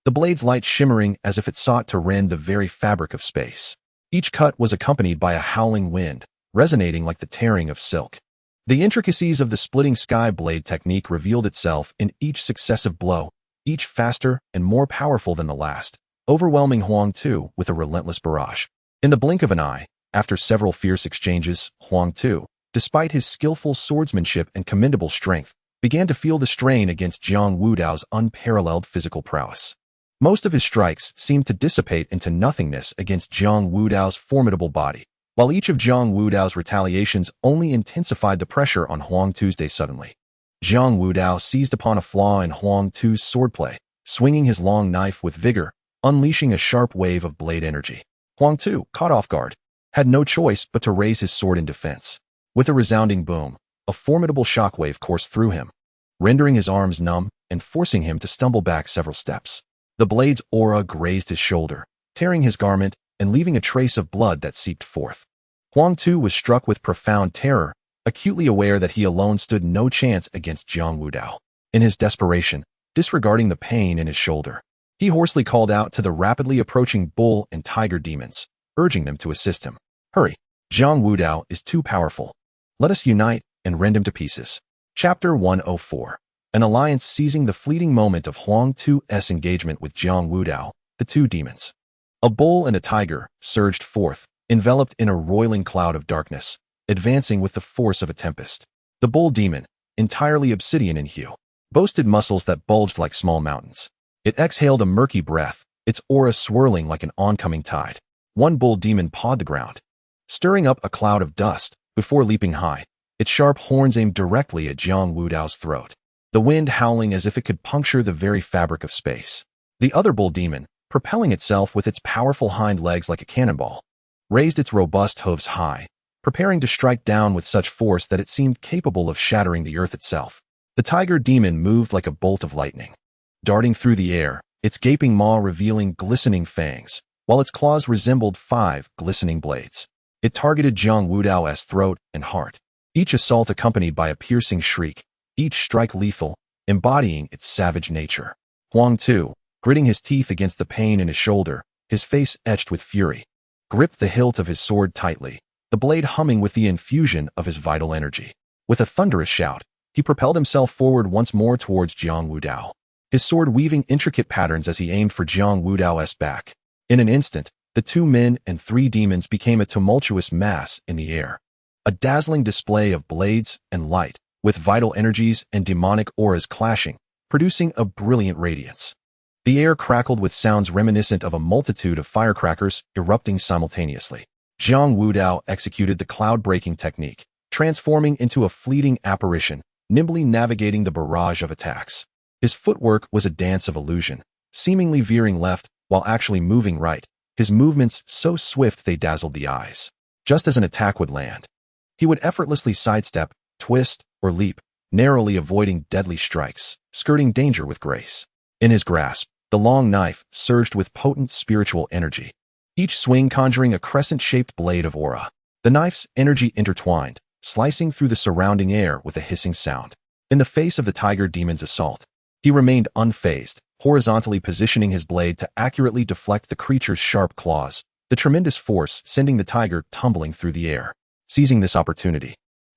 The blade's light shimmering as if it sought to rend the very fabric of space. Each cut was accompanied by a howling wind, resonating like the tearing of silk. The intricacies of the splitting sky blade technique revealed itself in each successive blow, each faster and more powerful than the last, overwhelming Huang Tu with a relentless barrage. In the blink of an eye, after several fierce exchanges, Huang Tu, despite his skillful swordsmanship and commendable strength, began to feel the strain against Jiang Wudao's unparalleled physical prowess. Most of his strikes seemed to dissipate into nothingness against Jiang Wudao's formidable body, while each of Jiang Wudao's retaliations only intensified the pressure on Huang Tu's day suddenly. Jiang Wudao seized upon a flaw in Huang Tu's swordplay, swinging his long knife with vigor, unleashing a sharp wave of blade energy. Huang Tu, caught off guard, had no choice but to raise his sword in defense. With a resounding boom, a formidable shockwave coursed through him, rendering his arms numb and forcing him to stumble back several steps. The blade's aura grazed his shoulder, tearing his garment and leaving a trace of blood that seeped forth. Huang Tu was struck with profound terror, acutely aware that he alone stood no chance against Jiang Wudao. In his desperation, disregarding the pain in his shoulder, he hoarsely called out to the rapidly approaching bull and tiger demons, urging them to assist him. Hurry! Jiang Wudao is too powerful. Let us unite and rend him to pieces. Chapter 104. An alliance seizing the fleeting moment of Huang Tu's engagement with Jiang Wudao, the two demons. A bull and a tiger surged forth, enveloped in a roiling cloud of darkness, advancing with the force of a tempest. The bull demon, entirely obsidian in hue, boasted muscles that bulged like small mountains. It exhaled a murky breath, its aura swirling like an oncoming tide. One bull demon pawed the ground, stirring up a cloud of dust, before leaping high, its sharp horns aimed directly at Jiang Wudao's throat, the wind howling as if it could puncture the very fabric of space. The other bull demon, propelling itself with its powerful hind legs like a cannonball, raised its robust hooves high, preparing to strike down with such force that it seemed capable of shattering the earth itself. The tiger demon moved like a bolt of lightning, darting through the air, its gaping maw revealing glistening fangs, while its claws resembled 5 glistening blades. It targeted Jiang Wudao's throat and heart, each assault accompanied by a piercing shriek, each strike lethal, embodying its savage nature. Huang Tu, gritting his teeth against the pain in his shoulder, his face etched with fury, gripped the hilt of his sword tightly, the blade humming with the infusion of his vital energy. With a thunderous shout, he propelled himself forward once more towards Jiang Wudao, his sword weaving intricate patterns as he aimed for Jiang Wudao's back. In an instant, the 2 men and 3 demons became a tumultuous mass in the air, a dazzling display of blades and light, with vital energies and demonic auras clashing, producing a brilliant radiance. The air crackled with sounds reminiscent of a multitude of firecrackers erupting simultaneously. Jiang Wudao executed the cloud-breaking technique, transforming into a fleeting apparition, nimbly navigating the barrage of attacks. His footwork was a dance of illusion, seemingly veering left while actually moving right, his movements so swift they dazzled the eyes. Just as an attack would land, he would effortlessly sidestep, twist, or leap, narrowly avoiding deadly strikes, skirting danger with grace. In his grasp, the long knife surged with potent spiritual energy, each swing conjuring a crescent-shaped blade of aura. The knife's energy intertwined, slicing through the surrounding air with a hissing sound. In the face of the tiger demon's assault, he remained unfazed, horizontally positioning his blade to accurately deflect the creature's sharp claws, the tremendous force sending the tiger tumbling through the air. Seizing this opportunity,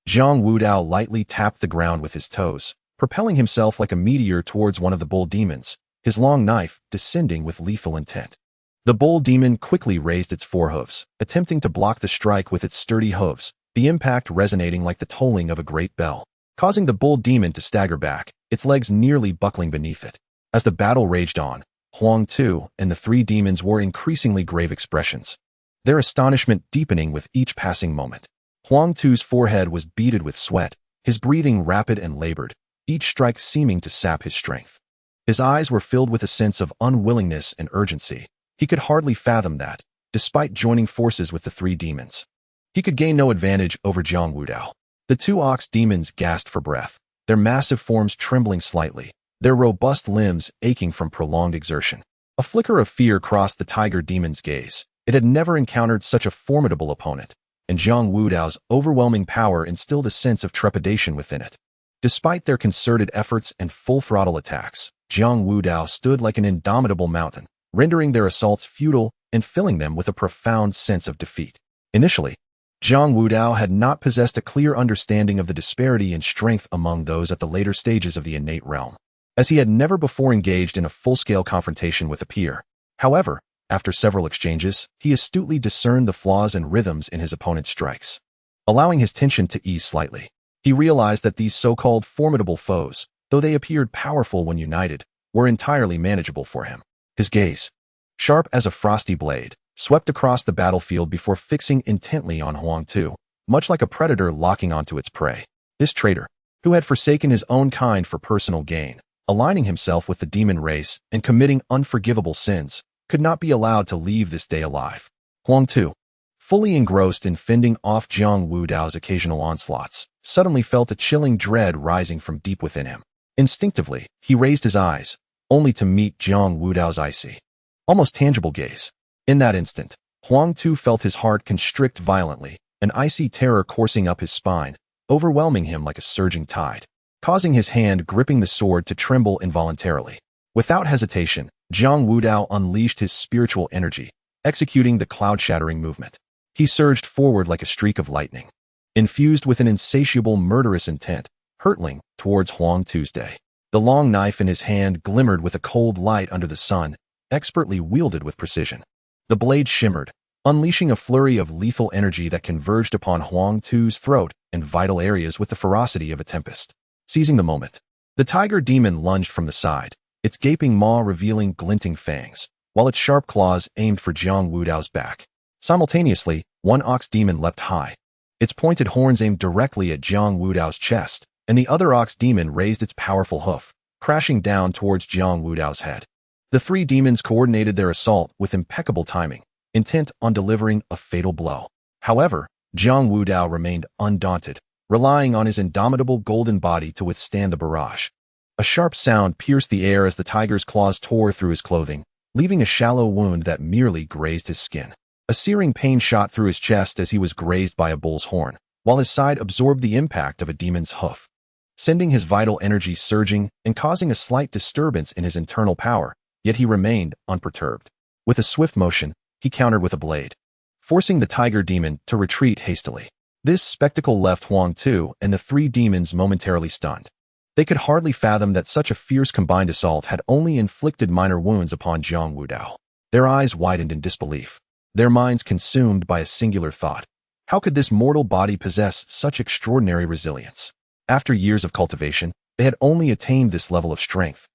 Jiang Wudao lightly tapped the ground with his toes, propelling himself like a meteor towards one of the bull demons, his long knife descending with lethal intent. The bull demon quickly raised its forehooves, attempting to block the strike with its sturdy hooves, the impact resonating like the tolling of a great bell, causing the bull demon to stagger back, its legs nearly buckling beneath it. As the battle raged on, Huang Tu and the three demons wore increasingly grave expressions, their astonishment deepening with each passing moment. Huang Tu's forehead was beaded with sweat, his breathing rapid and labored, each strike seeming to sap his strength. His eyes were filled with a sense of unwillingness and urgency. He could hardly fathom that, despite joining forces with the three demons, he could gain no advantage over Jiang Wudao. The two ox demons gasped for breath, their massive forms trembling slightly, their robust limbs aching from prolonged exertion. A flicker of fear crossed the tiger demon's gaze. It had never encountered such a formidable opponent, and Jiang Wudao's overwhelming power instilled a sense of trepidation within it. Despite their concerted efforts and full-throttle attacks, Jiang Wudao stood like an indomitable mountain, rendering their assaults futile and filling them with a profound sense of defeat. Initially, Jiang Wudao had not possessed a clear understanding of the disparity in strength among those at the later stages of the innate realm, as he had never before engaged in a full-scale confrontation with a peer. However, after several exchanges, he astutely discerned the flaws and rhythms in his opponent's strikes. Allowing his tension to ease slightly, he realized that these so-called formidable foes, though they appeared powerful when united, were entirely manageable for him. His gaze, sharp as a frosty blade, swept across the battlefield before fixing intently on Huang Tu, much like a predator locking onto its prey. This traitor, who had forsaken his own kind for personal gain, aligning himself with the demon race and committing unforgivable sins, could not be allowed to leave this day alive. Huang Tu, fully engrossed in fending off Jiang Wudao's occasional onslaughts, suddenly felt a chilling dread rising from deep within him. Instinctively, he raised his eyes, only to meet Jiang Wudao's icy, almost tangible gaze. In that instant, Huang Tu felt his heart constrict violently, an icy terror coursing up his spine, overwhelming him like a surging tide, causing his hand gripping the sword to tremble involuntarily. Without hesitation, Jiang Wudao unleashed his spiritual energy, executing the cloud-shattering movement. He surged forward like a streak of lightning, infused with an insatiable murderous intent, hurtling towards Huang Tu's day. The long knife in his hand glimmered with a cold light under the sun, expertly wielded with precision. The blade shimmered, unleashing a flurry of lethal energy that converged upon Huang Tu's throat and vital areas with the ferocity of a tempest. Seizing the moment, the tiger demon lunged from the side, its gaping maw revealing glinting fangs, while its sharp claws aimed for Jiang Wudao's back. Simultaneously, one ox demon leapt high, its pointed horns aimed directly at Jiang Wudao's chest, and the other ox demon raised its powerful hoof, crashing down towards Jiang Wudao's head. The three demons coordinated their assault with impeccable timing, intent on delivering a fatal blow. However, Jiang Wudao remained undaunted, relying on his indomitable golden body to withstand the barrage. A sharp sound pierced the air as the tiger's claws tore through his clothing, leaving a shallow wound that merely grazed his skin. A searing pain shot through his chest as he was grazed by a bull's horn, while his side absorbed the impact of a demon's hoof, sending his vital energy surging and causing a slight disturbance in his internal power, yet he remained unperturbed. With a swift motion, he countered with a blade, forcing the tiger demon to retreat hastily. This spectacle left Huang Tu and the three demons momentarily stunned. They could hardly fathom that such a fierce combined assault had only inflicted minor wounds upon Jiang Wudao. Their eyes widened in disbelief, their minds consumed by a singular thought. How could this mortal body possess such extraordinary resilience? After years of cultivation, they had only attained this level of strength.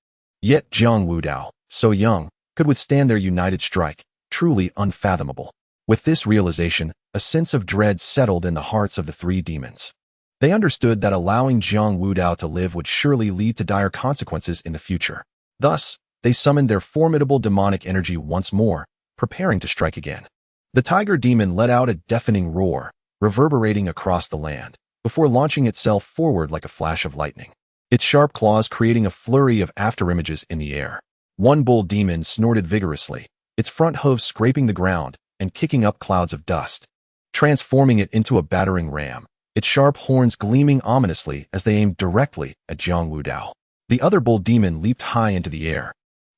Yet Jiang Wudao, so young, could withstand their united strike, truly unfathomable. With this realization, a sense of dread settled in the hearts of the three demons. They understood that allowing Jiang Wudao to live would surely lead to dire consequences in the future. Thus, they summoned their formidable demonic energy once more, preparing to strike again. The tiger demon let out a deafening roar, reverberating across the land, before launching itself forward like a flash of lightning, its sharp claws creating a flurry of afterimages in the air. One bull demon snorted vigorously, its front hooves scraping the ground and kicking up clouds of dust, transforming it into a battering ram, its sharp horns gleaming ominously as they aimed directly at Jiang Wudao. The other bull demon leaped high into the air,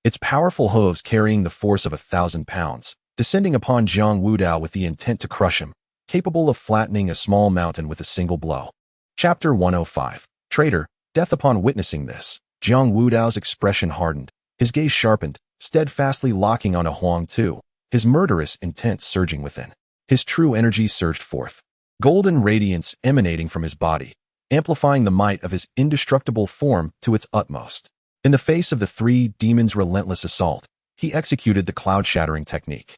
its powerful hooves carrying the force of 1,000 pounds, descending upon Jiang Wudao with the intent to crush him, capable of flattening a small mountain with a single blow. Chapter 105. Traitor, death. Upon witnessing this, Jiang Wudao's expression hardened, his gaze sharpened, steadfastly locking on a Huang Tu, his murderous intent surging within. His true energy surged forth, golden radiance emanating from his body, amplifying the might of his indestructible form to its utmost. In the face of the three demons' relentless assault, he executed the cloud-shattering technique.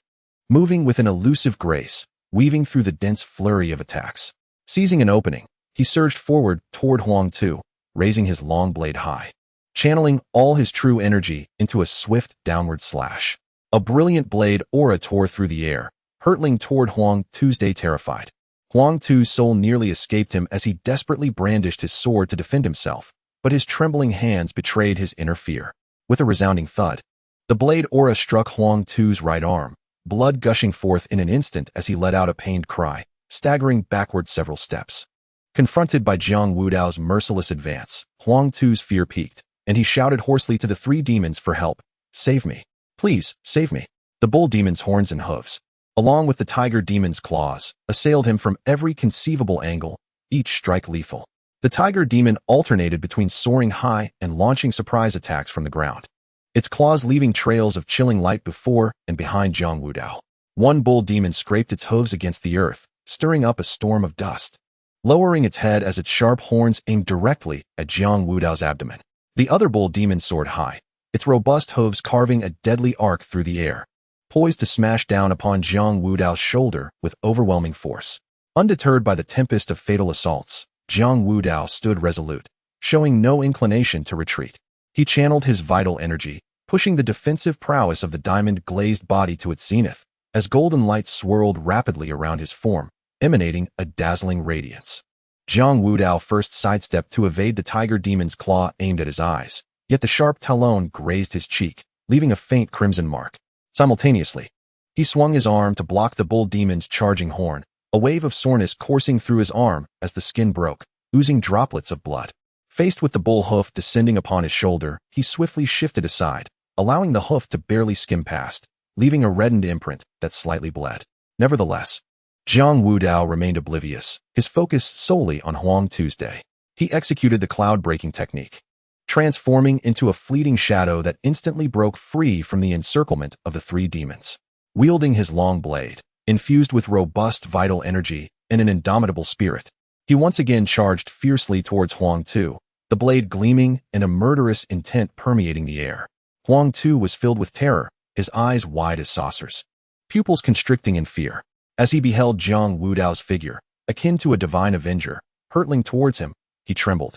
Moving with an elusive grace, weaving through the dense flurry of attacks. Seizing an opening, he surged forward toward Huang Tu, raising his long blade high, channeling all his true energy into a swift downward slash. A brilliant blade aura tore through the air, hurtling toward Huang Tu's day terrified. Huang Tu's soul nearly escaped him as he desperately brandished his sword to defend himself, but his trembling hands betrayed his inner fear. With a resounding thud, the blade aura struck Huang Tu's right arm, blood gushing forth in an instant as he let out a pained cry, staggering backward several steps. Confronted by Jiang Wudao's merciless advance, Huang Tu's fear peaked, and he shouted hoarsely to the three demons for help. "Save me. Please, save me." The bull demon's horns and hooves, along with the tiger demon's claws, assailed him from every conceivable angle, each strike lethal. The tiger demon alternated between soaring high and launching surprise attacks from the ground, its claws leaving trails of chilling light before and behind Jiang Wudao. One bull demon scraped its hooves against the earth, stirring up a storm of dust, lowering its head as its sharp horns aimed directly at Jiang Wudao's abdomen. The other bull demon soared high, its robust hooves carving a deadly arc through the air, poised to smash down upon Jiang Wudao's shoulder with overwhelming force. Undeterred by the tempest of fatal assaults, Jiang Wudao stood resolute, showing no inclination to retreat. He channeled his vital energy, pushing the defensive prowess of the diamond-glazed body to its zenith, as golden light swirled rapidly around his form, emanating a dazzling radiance. Jiang Wudao first sidestepped to evade the tiger demon's claw aimed at his eyes, yet the sharp talon grazed his cheek, leaving a faint crimson mark. Simultaneously, he swung his arm to block the bull demon's charging horn, a wave of soreness coursing through his arm as the skin broke, oozing droplets of blood. Faced with the bull hoof descending upon his shoulder, he swiftly shifted aside, allowing the hoof to barely skim past, leaving a reddened imprint that slightly bled. Nevertheless, Jiang Wudao remained oblivious, his focus solely on Huang Tu's day. He executed the cloud-breaking technique, transforming into a fleeting shadow that instantly broke free from the encirclement of the three demons. Wielding his long blade, infused with robust vital energy and an indomitable spirit, he once again charged fiercely towards Huang Tu, the blade gleaming and a murderous intent permeating the air. Huang Tu was filled with terror, his eyes wide as saucers, pupils constricting in fear, as he beheld Jiang Wudao's figure, akin to a divine avenger, hurtling towards him. He trembled,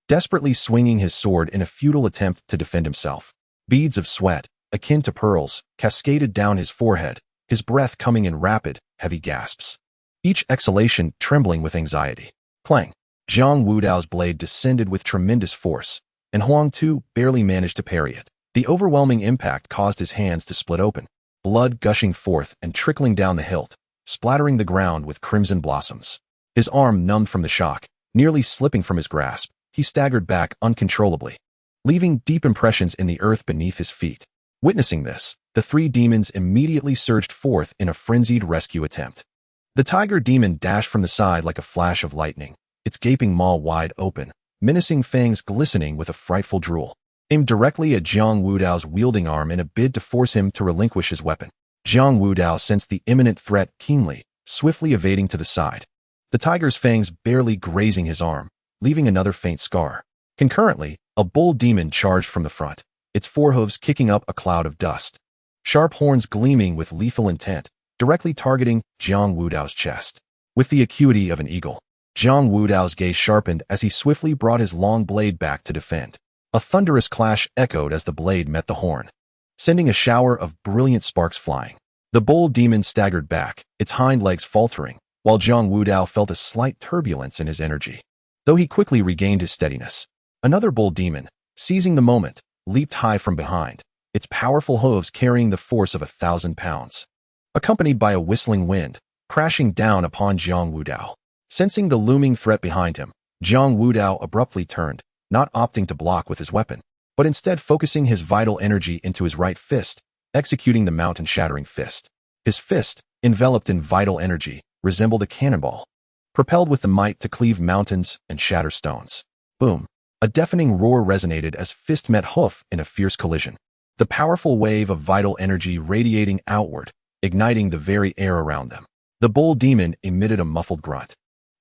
desperately swinging his sword in a futile attempt to defend himself. Beads of sweat, akin to pearls, cascaded down his forehead, his breath coming in rapid, heavy gasps, each exhalation trembling with anxiety. Clang! Jiang Wudao's blade descended with tremendous force, and Huang Tu barely managed to parry it. The overwhelming impact caused his hands to split open, blood gushing forth and trickling down the hilt, splattering the ground with crimson blossoms. His arm numbed from the shock, nearly slipping from his grasp, he staggered back uncontrollably, leaving deep impressions in the earth beneath his feet. Witnessing this, the three demons immediately surged forth in a frenzied rescue attempt. The tiger demon dashed from the side like a flash of lightning, its gaping maw wide open, menacing fangs glistening with a frightful drool, aimed directly at Jiang Wudao's wielding arm in a bid to force him to relinquish his weapon. Jiang Wudao sensed the imminent threat keenly, swiftly evading to the side, the tiger's fangs barely grazing his arm, leaving another faint scar. Concurrently, a bull demon charged from the front, its forehooves kicking up a cloud of dust, sharp horns gleaming with lethal intent, directly targeting Jiang Wudao's chest. With the acuity of an eagle, Jiang Wudao's gaze sharpened as he swiftly brought his long blade back to defend. A thunderous clash echoed as the blade met the horn, sending a shower of brilliant sparks flying. The bull demon staggered back, its hind legs faltering, while Jiang Wudao felt a slight turbulence in his energy. Though he quickly regained his steadiness, another bull demon, seizing the moment, leaped high from behind, its powerful hooves carrying the force of 1,000 pounds. Accompanied by a whistling wind, crashing down upon Jiang Wudao. Sensing the looming threat behind him, Jiang Wudao abruptly turned, not opting to block with his weapon. but instead focusing his vital energy into his right fist, executing the mountain-shattering fist. His fist, enveloped in vital energy, resembled a cannonball, propelled with the might to cleave mountains and shatter stones. Boom! A deafening roar resonated as fist met hoof in a fierce collision. The powerful wave of vital energy radiating outward, igniting the very air around them. The bull demon emitted a muffled grunt,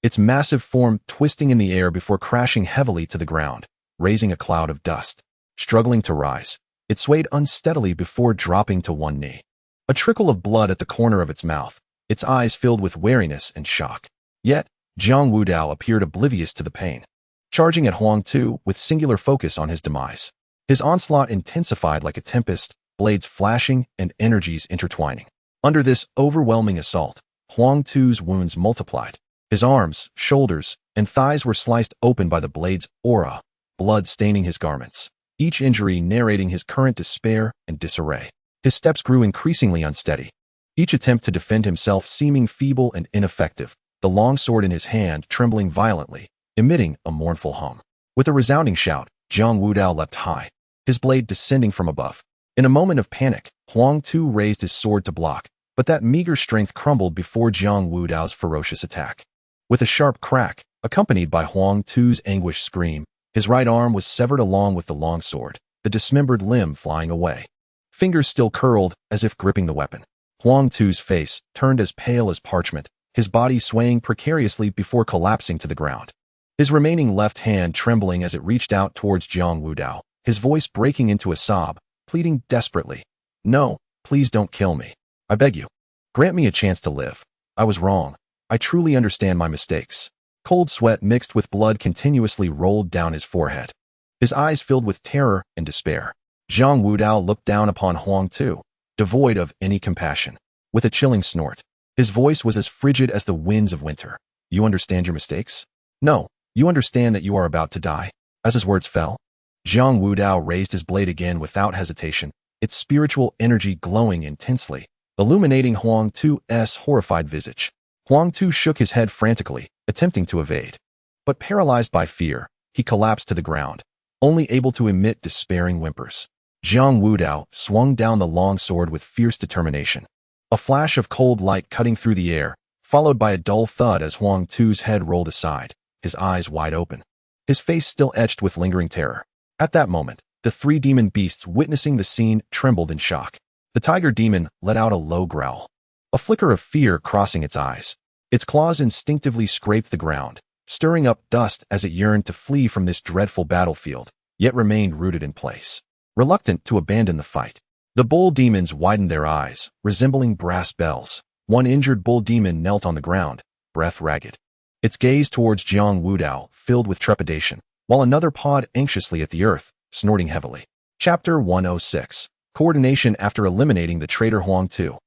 its massive form twisting in the air before crashing heavily to the ground, raising a cloud of dust. Struggling to rise, it swayed unsteadily before dropping to one knee. A trickle of blood at the corner of its mouth, its eyes filled with wariness and shock. Yet, Jiang Wudao appeared oblivious to the pain, charging at Huang Tu with singular focus on his demise. His onslaught intensified like a tempest, blades flashing and energies intertwining. Under this overwhelming assault, Huang Tu's wounds multiplied. His arms, shoulders, and thighs were sliced open by the blade's aura, blood staining his garments, each injury narrating his current despair and disarray. His steps grew increasingly unsteady, each attempt to defend himself seeming feeble and ineffective, the long sword in his hand trembling violently, emitting a mournful hum. With a resounding shout, Jiang Wudao leapt high, his blade descending from above. In a moment of panic, Huang Tu raised his sword to block, but that meager strength crumbled before Jiang Wudao's ferocious attack. With a sharp crack, accompanied by Huang Tu's anguished scream, his right arm was severed along with the long sword, the dismembered limb flying away. Fingers still curled, as if gripping the weapon. Huang Tu's face turned as pale as parchment, his body swaying precariously before collapsing to the ground. His remaining left hand trembling as it reached out towards Jiang Wudao, his voice breaking into a sob, pleading desperately, "No, please don't kill me. I beg you. Grant me a chance to live. I was wrong. I truly understand my mistakes." Cold sweat mixed with blood continuously rolled down his forehead. His eyes filled with terror and despair. Jiang Wudao looked down upon Huang Tu, devoid of any compassion. With a chilling snort, his voice was as frigid as the winds of winter. "You understand your mistakes? No, you understand that you are about to die." As his words fell, Jiang Wudao raised his blade again without hesitation, its spiritual energy glowing intensely, illuminating Huang Tu's horrified visage. Huang Tu shook his head frantically, attempting to evade. But paralyzed by fear, he collapsed to the ground, only able to emit despairing whimpers. Jiang Wudao swung down the long sword with fierce determination. A flash of cold light cutting through the air, followed by a dull thud as Huang Tu's head rolled aside, his eyes wide open, his face still etched with lingering terror. At that moment, the three demon beasts witnessing the scene trembled in shock. The tiger demon let out a low growl, a flicker of fear crossing its eyes. Its claws instinctively scraped the ground, stirring up dust as it yearned to flee from this dreadful battlefield, yet remained rooted in place, reluctant to abandon the fight. The bull demons widened their eyes, resembling brass bells. One injured bull demon knelt on the ground, breath ragged, its gaze towards Jiang Wudao filled with trepidation, while another pawed anxiously at the earth, snorting heavily. Chapter 106. Coordination after eliminating the traitor Huang Tu.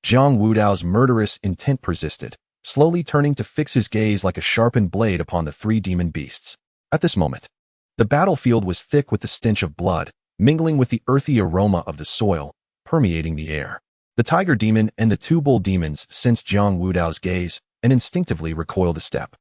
Jiang Wudao's murderous intent persisted, slowly turning to fix his gaze like a sharpened blade upon the three demon beasts. At this moment, the battlefield was thick with the stench of blood, mingling with the earthy aroma of the soil, permeating the air. The tiger demon and the two bull demons sensed Jiang Wudao's gaze and instinctively recoiled a step.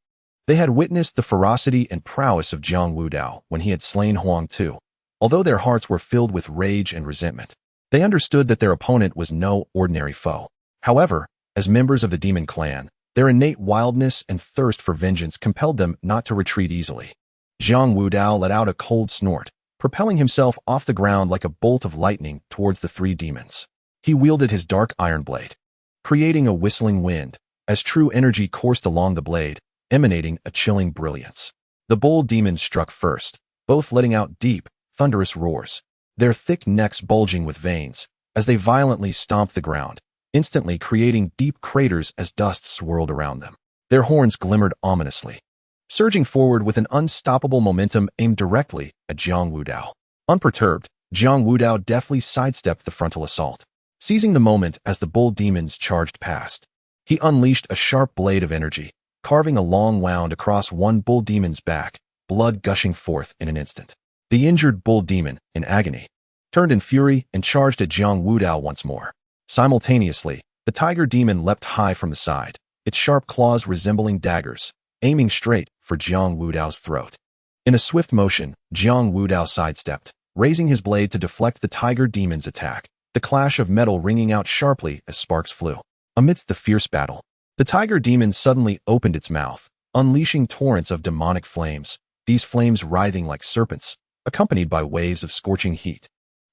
They had witnessed the ferocity and prowess of Jiang Wudao when he had slain Huang Tu. Although their hearts were filled with rage and resentment, they understood that their opponent was no ordinary foe. However, as members of the demon clan, their innate wildness and thirst for vengeance compelled them not to retreat easily. Jiang Wudao let out a cold snort, propelling himself off the ground like a bolt of lightning towards the three demons. He wielded his dark iron blade, creating a whistling wind, as true energy coursed along the blade, emanating a chilling brilliance. The bull demons struck first, both letting out deep, thunderous roars, their thick necks bulging with veins, as they violently stomped the ground, instantly creating deep craters as dust swirled around them. Their horns glimmered ominously, surging forward with an unstoppable momentum aimed directly at Jiang Wudao. Unperturbed, Jiang Wudao deftly sidestepped the frontal assault. Seizing the moment as the bull demons charged past, he unleashed a sharp blade of energy, carving a long wound across one bull demon's back, blood gushing forth in an instant. The injured bull demon, in agony, turned in fury and charged at Jiang Wudao once more. Simultaneously, the tiger demon leapt high from the side, its sharp claws resembling daggers, aiming straight for Jiang Wudao's throat. In a swift motion, Jiang Wudao sidestepped, raising his blade to deflect the tiger demon's attack, the clash of metal ringing out sharply as sparks flew. Amidst the fierce battle, the tiger demon suddenly opened its mouth, unleashing torrents of demonic flames, these flames writhing like serpents, accompanied by waves of scorching heat.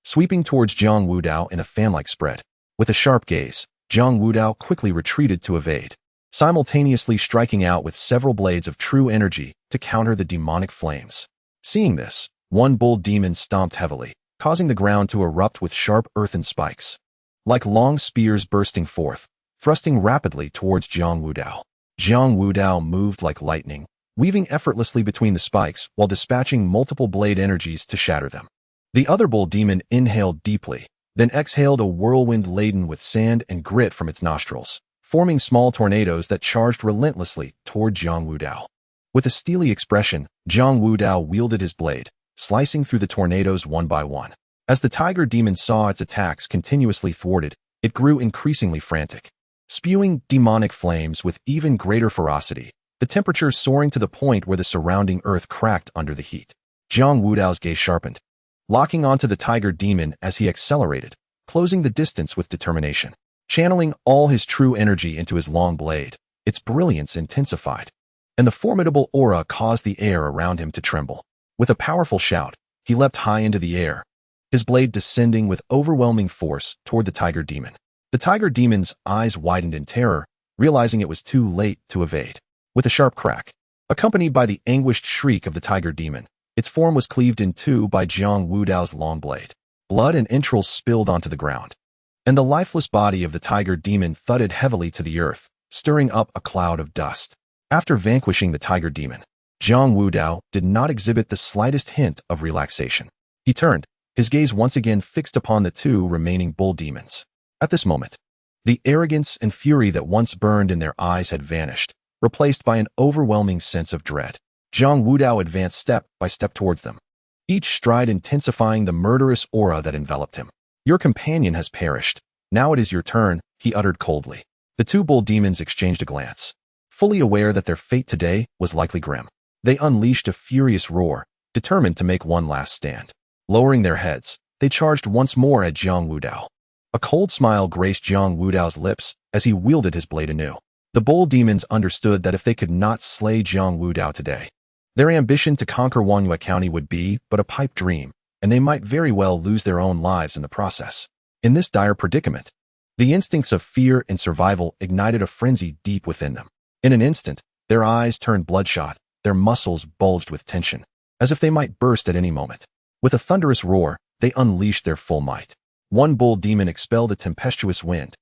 Sweeping towards Jiang Wudao in a fan-like spread. With a sharp gaze, Jiang Wudao quickly retreated to evade, simultaneously striking out with several blades of true energy to counter the demonic flames. Seeing this, one bull demon stomped heavily, causing the ground to erupt with sharp earthen spikes. Like long spears bursting forth, thrusting rapidly towards Jiang Wudao. Jiang Wudao moved like lightning, weaving effortlessly between the spikes while dispatching multiple blade energies to shatter them. The other bull demon inhaled deeply, then exhaled a whirlwind laden with sand and grit from its nostrils, forming small tornadoes that charged relentlessly toward Jiang Wudao. With a steely expression, Jiang Wudao wielded his blade, slicing through the tornadoes one by one. As the tiger demon saw its attacks continuously thwarted, it grew increasingly frantic, spewing demonic flames with even greater ferocity, the temperature soaring to the point where the surrounding earth cracked under the heat. Jiang Wudao's gaze sharpened, locking onto the tiger demon as he accelerated, closing the distance with determination. Channeling all his true energy into his long blade, its brilliance intensified, and the formidable aura caused the air around him to tremble. With a powerful shout, he leapt high into the air, his blade descending with overwhelming force toward the tiger demon. The tiger demon's eyes widened in terror, realizing it was too late to evade. With a sharp crack, accompanied by the anguished shriek of the tiger demon, its form was cleaved in two by Jiang Wudao's long blade. Blood and entrails spilled onto the ground, and the lifeless body of the tiger demon thudded heavily to the earth, stirring up a cloud of dust. After vanquishing the tiger demon, Jiang Wudao did not exhibit the slightest hint of relaxation. He turned, his gaze once again fixed upon the two remaining bull demons. At this moment, the arrogance and fury that once burned in their eyes had vanished, replaced by an overwhelming sense of dread. Jiang Wudao advanced step by step towards them, each stride intensifying the murderous aura that enveloped him. "Your companion has perished. Now it is your turn," he uttered coldly. The two bull demons exchanged a glance, fully aware that their fate today was likely grim. They unleashed a furious roar, determined to make one last stand. Lowering their heads, they charged once more at Jiang Wudao. A cold smile graced Jiang Wudao's lips as he wielded his blade anew. The bull demons understood that if they could not slay Jiang Wudao today, their ambition to conquer Wanyue County would be but a pipe dream, and they might very well lose their own lives in the process. In this dire predicament, the instincts of fear and survival ignited a frenzy deep within them. In an instant, their eyes turned bloodshot, their muscles bulged with tension, as if they might burst at any moment. With a thunderous roar, they unleashed their full might. One bull demon expelled a tempestuous wind,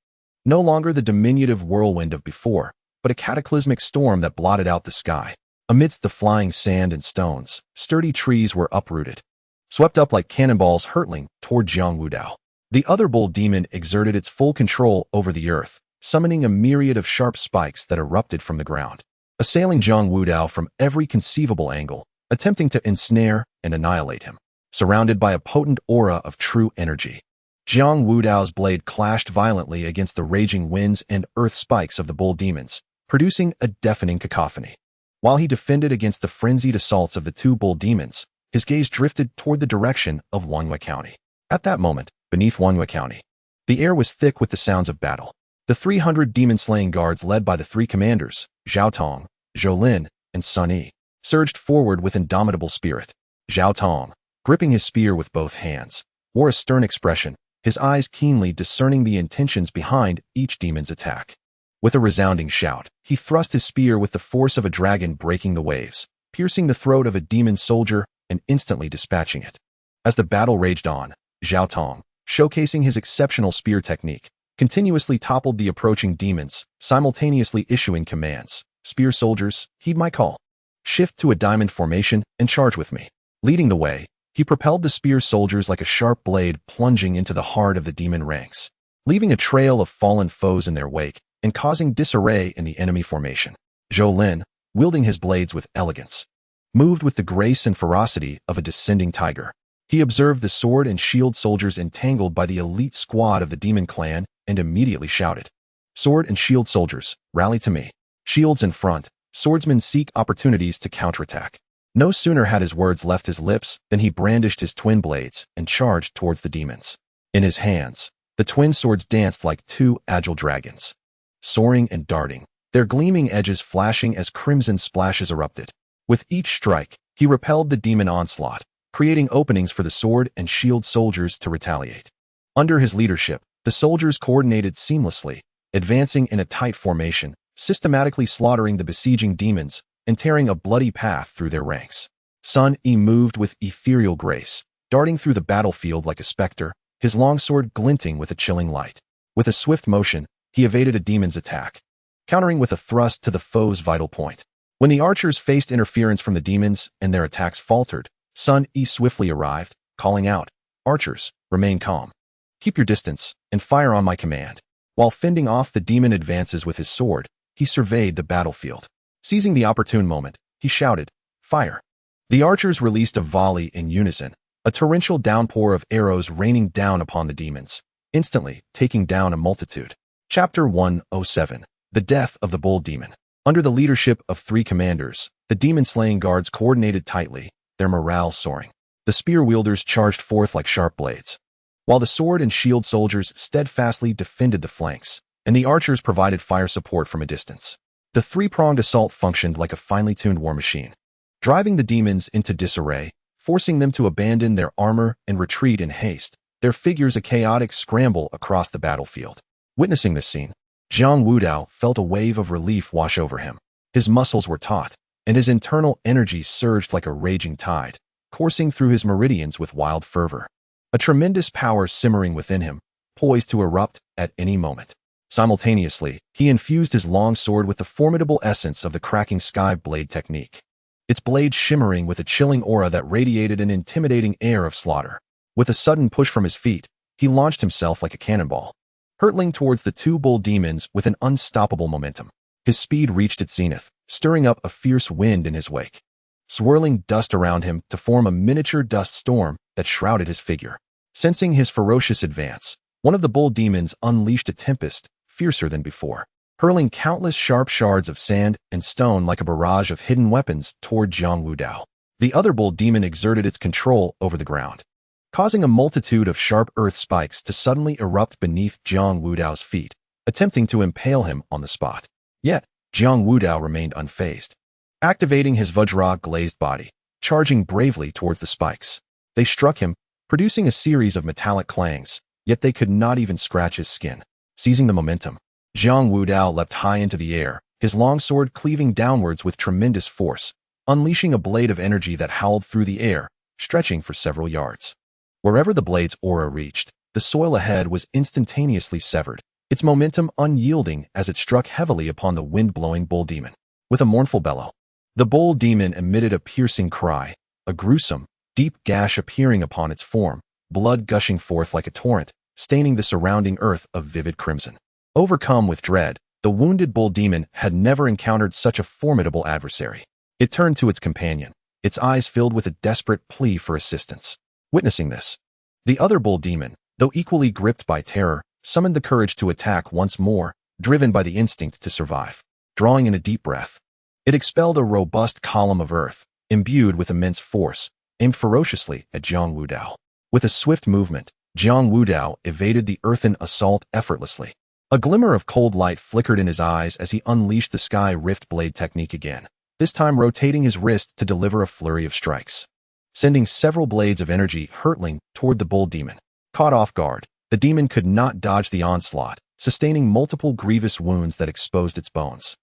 no longer the diminutive whirlwind of before, but a cataclysmic storm that blotted out the sky. Amidst the flying sand and stones, sturdy trees were uprooted, swept up like cannonballs hurtling toward Jiang Wudao. The other bull demon exerted its full control over the earth, summoning a myriad of sharp spikes that erupted from the ground, assailing Jiang Wudao from every conceivable angle, attempting to ensnare and annihilate him. Surrounded by a potent aura of true energy, Jiang Wudao's blade clashed violently against the raging winds and earth spikes of the bull demons, producing a deafening cacophony. While he defended against the frenzied assaults of the two bull demons, his gaze drifted toward the direction of Wanyue County. At that moment, beneath Wanyue County, the air was thick with the sounds of battle. The 300 demon-slaying guards led by the three commanders, Zhao Tong, Zhou Lin, and Sun Yi, surged forward with indomitable spirit. Zhao Tong, gripping his spear with both hands, wore a stern expression, his eyes keenly discerning the intentions behind each demon's attack. With a resounding shout, he thrust his spear with the force of a dragon breaking the waves, piercing the throat of a demon soldier and instantly dispatching it. As the battle raged on, Zhao Tong, showcasing his exceptional spear technique, continuously toppled the approaching demons, simultaneously issuing commands. "Spear soldiers, heed my call. Shift to a diamond formation and charge with me." Leading the way, he propelled the spear soldiers like a sharp blade plunging into the heart of the demon ranks, leaving a trail of fallen foes in their wake and causing disarray in the enemy formation. Zhou Lin, wielding his blades with elegance, moved with the grace and ferocity of a descending tiger. He observed the sword and shield soldiers entangled by the elite squad of the demon clan and immediately shouted, "Sword and shield soldiers, rally to me. Shields in front, swordsmen seek opportunities to counterattack." No sooner had his words left his lips than he brandished his twin blades and charged towards the demons. In his hands, the twin swords danced like two agile dragons, soaring and darting, their gleaming edges flashing as crimson splashes erupted. With each strike, he repelled the demon onslaught, creating openings for the sword and shield soldiers to retaliate. Under his leadership, the soldiers coordinated seamlessly, advancing in a tight formation, systematically slaughtering the besieging demons and tearing a bloody path through their ranks. Sun E moved with ethereal grace, darting through the battlefield like a specter, his longsword glinting with a chilling light. With a swift motion, he evaded a demon's attack, countering with a thrust to the foe's vital point. When the archers faced interference from the demons and their attacks faltered, Sun E swiftly arrived, calling out, "Archers, remain calm. Keep your distance and fire on my command." While fending off the demon advances with his sword, he surveyed the battlefield. Seizing the opportune moment, he shouted, "Fire!" The archers released a volley in unison, a torrential downpour of arrows raining down upon the demons, instantly taking down a multitude. Chapter 107. The Death of the Bull Demon. Under the leadership of 3 commanders, the demon-slaying guards coordinated tightly, their morale soaring. The spear-wielders charged forth like sharp blades, while the sword and shield soldiers steadfastly defended the flanks, and the archers provided fire support from a distance. The 3-pronged assault functioned like a finely tuned war machine, driving the demons into disarray, forcing them to abandon their armor and retreat in haste, their figures a chaotic scramble across the battlefield. Witnessing this scene, Jiang Wudao felt a wave of relief wash over him. His muscles were taut, and his internal energy surged like a raging tide, coursing through his meridians with wild fervor. A tremendous power simmering within him, poised to erupt at any moment. Simultaneously, he infused his long sword with the formidable essence of the cracking sky blade technique, its blade shimmering with a chilling aura that radiated an intimidating air of slaughter. With a sudden push from his feet, he launched himself like a cannonball, hurtling towards the 2 bull demons with an unstoppable momentum. His speed reached its zenith, stirring up a fierce wind in his wake, swirling dust around him to form a miniature dust storm that shrouded his figure. Sensing his ferocious advance, one of the bull demons unleashed a tempest fiercer than before, hurling countless sharp shards of sand and stone like a barrage of hidden weapons toward Jiang Wudao. The other bull demon exerted its control over the ground, causing a multitude of sharp earth spikes to suddenly erupt beneath Jiang Wudao's feet, attempting to impale him on the spot. Yet, Jiang Wudao remained unfazed, activating his Vajra-glazed body, charging bravely towards the spikes. They struck him, producing a series of metallic clangs, yet they could not even scratch his skin. Seizing the momentum, Jiang Wudao leapt high into the air, his longsword cleaving downwards with tremendous force, unleashing a blade of energy that howled through the air, stretching for several yards. Wherever the blade's aura reached, the soil ahead was instantaneously severed, its momentum unyielding as it struck heavily upon the wind-blowing bull demon. With a mournful bellow, the bull demon emitted a piercing cry, a gruesome, deep gash appearing upon its form, blood gushing forth like a torrent, staining the surrounding earth of vivid crimson. Overcome with dread, the wounded bull demon had never encountered such a formidable adversary. It turned to its companion, its eyes filled with a desperate plea for assistance. Witnessing this, the other bull demon, though equally gripped by terror, summoned the courage to attack once more, driven by the instinct to survive. Drawing in a deep breath, it expelled a robust column of earth, imbued with immense force, aimed ferociously at Jiang Wudao. With a swift movement, Jiang Wudao evaded the earthen assault effortlessly. A glimmer of cold light flickered in his eyes as he unleashed the sky rift blade technique again, this time rotating his wrist to deliver a flurry of strikes, sending several blades of energy hurtling toward the bull demon. Caught off guard, the demon could not dodge the onslaught, sustaining multiple grievous wounds that exposed its bones,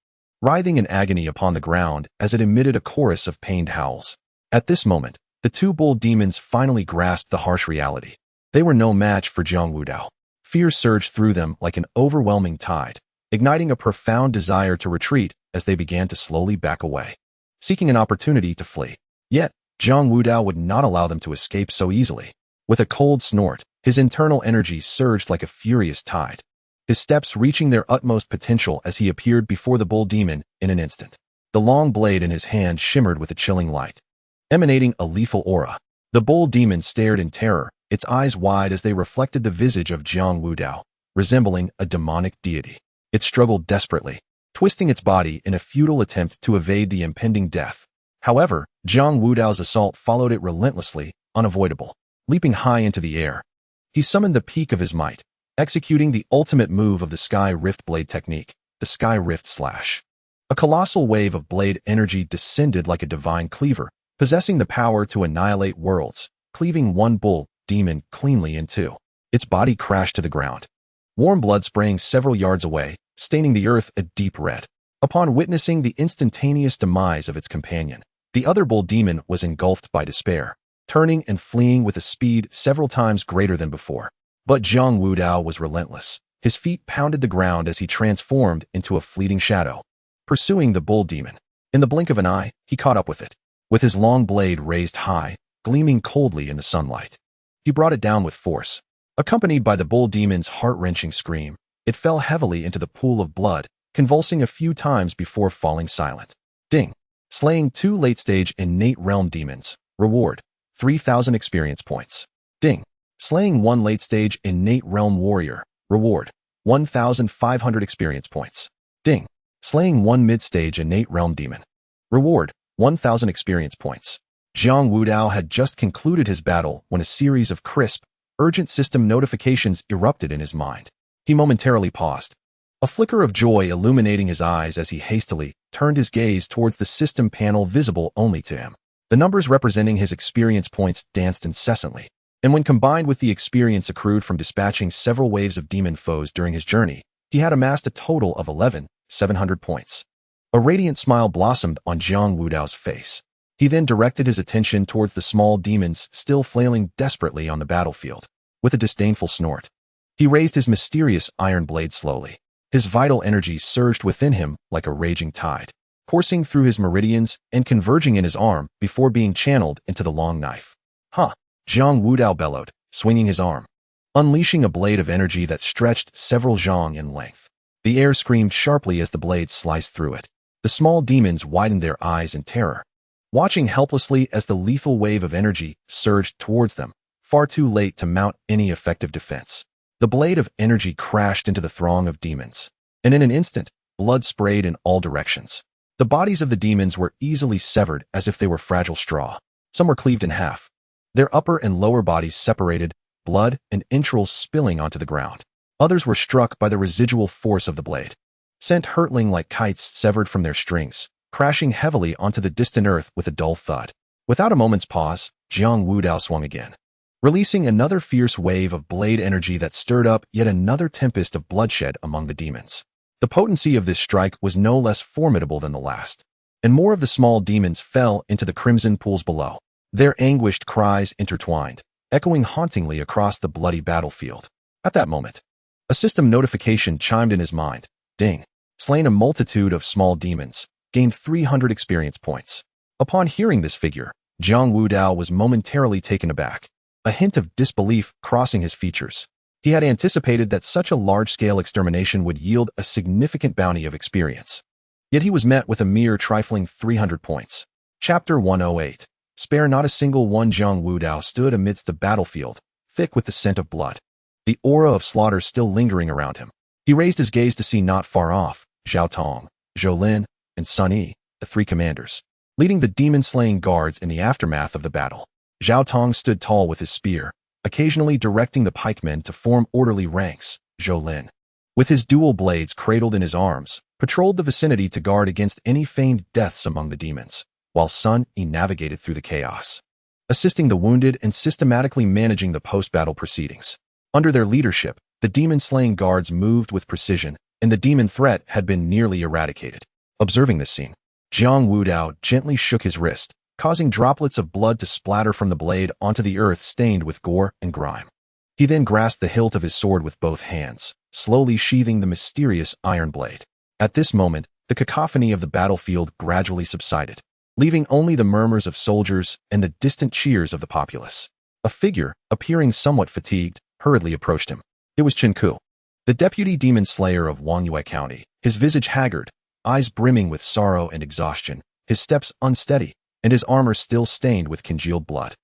writhing in agony upon the ground as it emitted a chorus of pained howls. At this moment, the 2 bull demons finally grasped the harsh reality. They were no match for Jiang Wudao. Fear surged through them like an overwhelming tide, igniting a profound desire to retreat as they began to slowly back away, seeking an opportunity to flee. Yet, Jiang Wudao would not allow them to escape so easily. With a cold snort, his internal energy surged like a furious tide, his steps reaching their utmost potential as he appeared before the bull demon in an instant. The long blade in his hand shimmered with a chilling light, emanating a lethal aura. The bull demon stared in terror, its eyes wide as they reflected the visage of Jiang Wudao, resembling a demonic deity. It struggled desperately, twisting its body in a futile attempt to evade the impending death. However, Jiang Wudao's assault followed it relentlessly, unavoidable. Leaping high into the air, he summoned the peak of his might, executing the ultimate move of the Sky Rift Blade technique, the Sky Rift Slash. A colossal wave of blade energy descended like a divine cleaver, possessing the power to annihilate worlds, cleaving one bull demon cleanly in two. Its body crashed to the ground, warm blood spraying several yards away, staining the earth a deep red. Upon witnessing the instantaneous demise of its companion, the other bull demon was engulfed by despair, turning and fleeing with a speed several times greater than before. But Jiang Wudao was relentless. His feet pounded the ground as he transformed into a fleeting shadow, pursuing the bull demon. In the blink of an eye, he caught up with it, with his long blade raised high, gleaming coldly in the sunlight. He brought it down with force. Accompanied by the bull demon's heart-wrenching scream, it fell heavily into the pool of blood, convulsing a few times before falling silent. Ding! Slaying 2 late-stage innate realm demons. Reward: 3,000 experience points. Ding! Slaying 1 late-stage innate realm warrior. Reward: 1,500 experience points. Ding! Slaying 1 mid-stage innate realm demon. Reward: 1,000 experience points. Jiang Wudao had just concluded his battle when a series of crisp, urgent system notifications erupted in his mind. He momentarily paused, a flicker of joy illuminating his eyes as he hastily turned his gaze towards the system panel visible only to him. The numbers representing his experience points danced incessantly, and when combined with the experience accrued from dispatching several waves of demon foes during his journey, he had amassed a total of 11,700 points. A radiant smile blossomed on Jiang Wudao's face. He then directed his attention towards the small demons still flailing desperately on the battlefield. With a disdainful snort, he raised his mysterious iron blade slowly. His vital energy surged within him like a raging tide, coursing through his meridians and converging in his arm before being channeled into the long knife. Huh! Jiang Wudao bellowed, swinging his arm, unleashing a blade of energy that stretched several zhang in length. The air screamed sharply as the blade sliced through it. The small demons widened their eyes in terror, watching helplessly as the lethal wave of energy surged towards them, far too late to mount any effective defense. The blade of energy crashed into the throng of demons, and in an instant, blood sprayed in all directions. The bodies of the demons were easily severed as if they were fragile straw. Some were cleaved in half, their upper and lower bodies separated, blood and entrails spilling onto the ground. Others were struck by the residual force of the blade, sent hurtling like kites severed from their strings, crashing heavily onto the distant earth with a dull thud. Without a moment's pause, Jiang Wudao swung again, releasing another fierce wave of blade energy that stirred up yet another tempest of bloodshed among the demons. The potency of this strike was no less formidable than the last, and more of the small demons fell into the crimson pools below. Their anguished cries intertwined, echoing hauntingly across the bloody battlefield. At that moment, a system notification chimed in his mind. Ding! Slain a multitude of small demons, gained 300 experience points. Upon hearing this figure, Jiang Wudao was momentarily taken aback, a hint of disbelief crossing his features. He had anticipated that such a large-scale extermination would yield a significant bounty of experience. Yet he was met with a mere trifling 300 points. Chapter 108. Spare not a single one. Jiang Wudao stood amidst the battlefield, thick with the scent of blood, the aura of slaughter still lingering around him. He raised his gaze to see not far off Zhao Tong, Zhou Lin, and Sun Yi, the 3 commanders, leading the demon-slaying guards in the aftermath of the battle. Zhao Tong stood tall with his spear, occasionally directing the pikemen to form orderly ranks. Zhou Lin, with his dual blades cradled in his arms, patrolled the vicinity to guard against any feigned deaths among the demons, while Sun Yi navigated through the chaos, assisting the wounded and systematically managing the post-battle proceedings. Under their leadership, the demon-slaying guards moved with precision, and the demon threat had been nearly eradicated. Observing this scene, Jiang Wudao gently shook his wrist, causing droplets of blood to splatter from the blade onto the earth stained with gore and grime. He then grasped the hilt of his sword with both hands, slowly sheathing the mysterious iron blade. At this moment, the cacophony of the battlefield gradually subsided, leaving only the murmurs of soldiers and the distant cheers of the populace. A figure, appearing somewhat fatigued, hurriedly approached him. It was Chen Ku, the deputy demon slayer of Wangyue County, his visage haggard, eyes brimming with sorrow and exhaustion, his steps unsteady, and his armor still stained with congealed blood.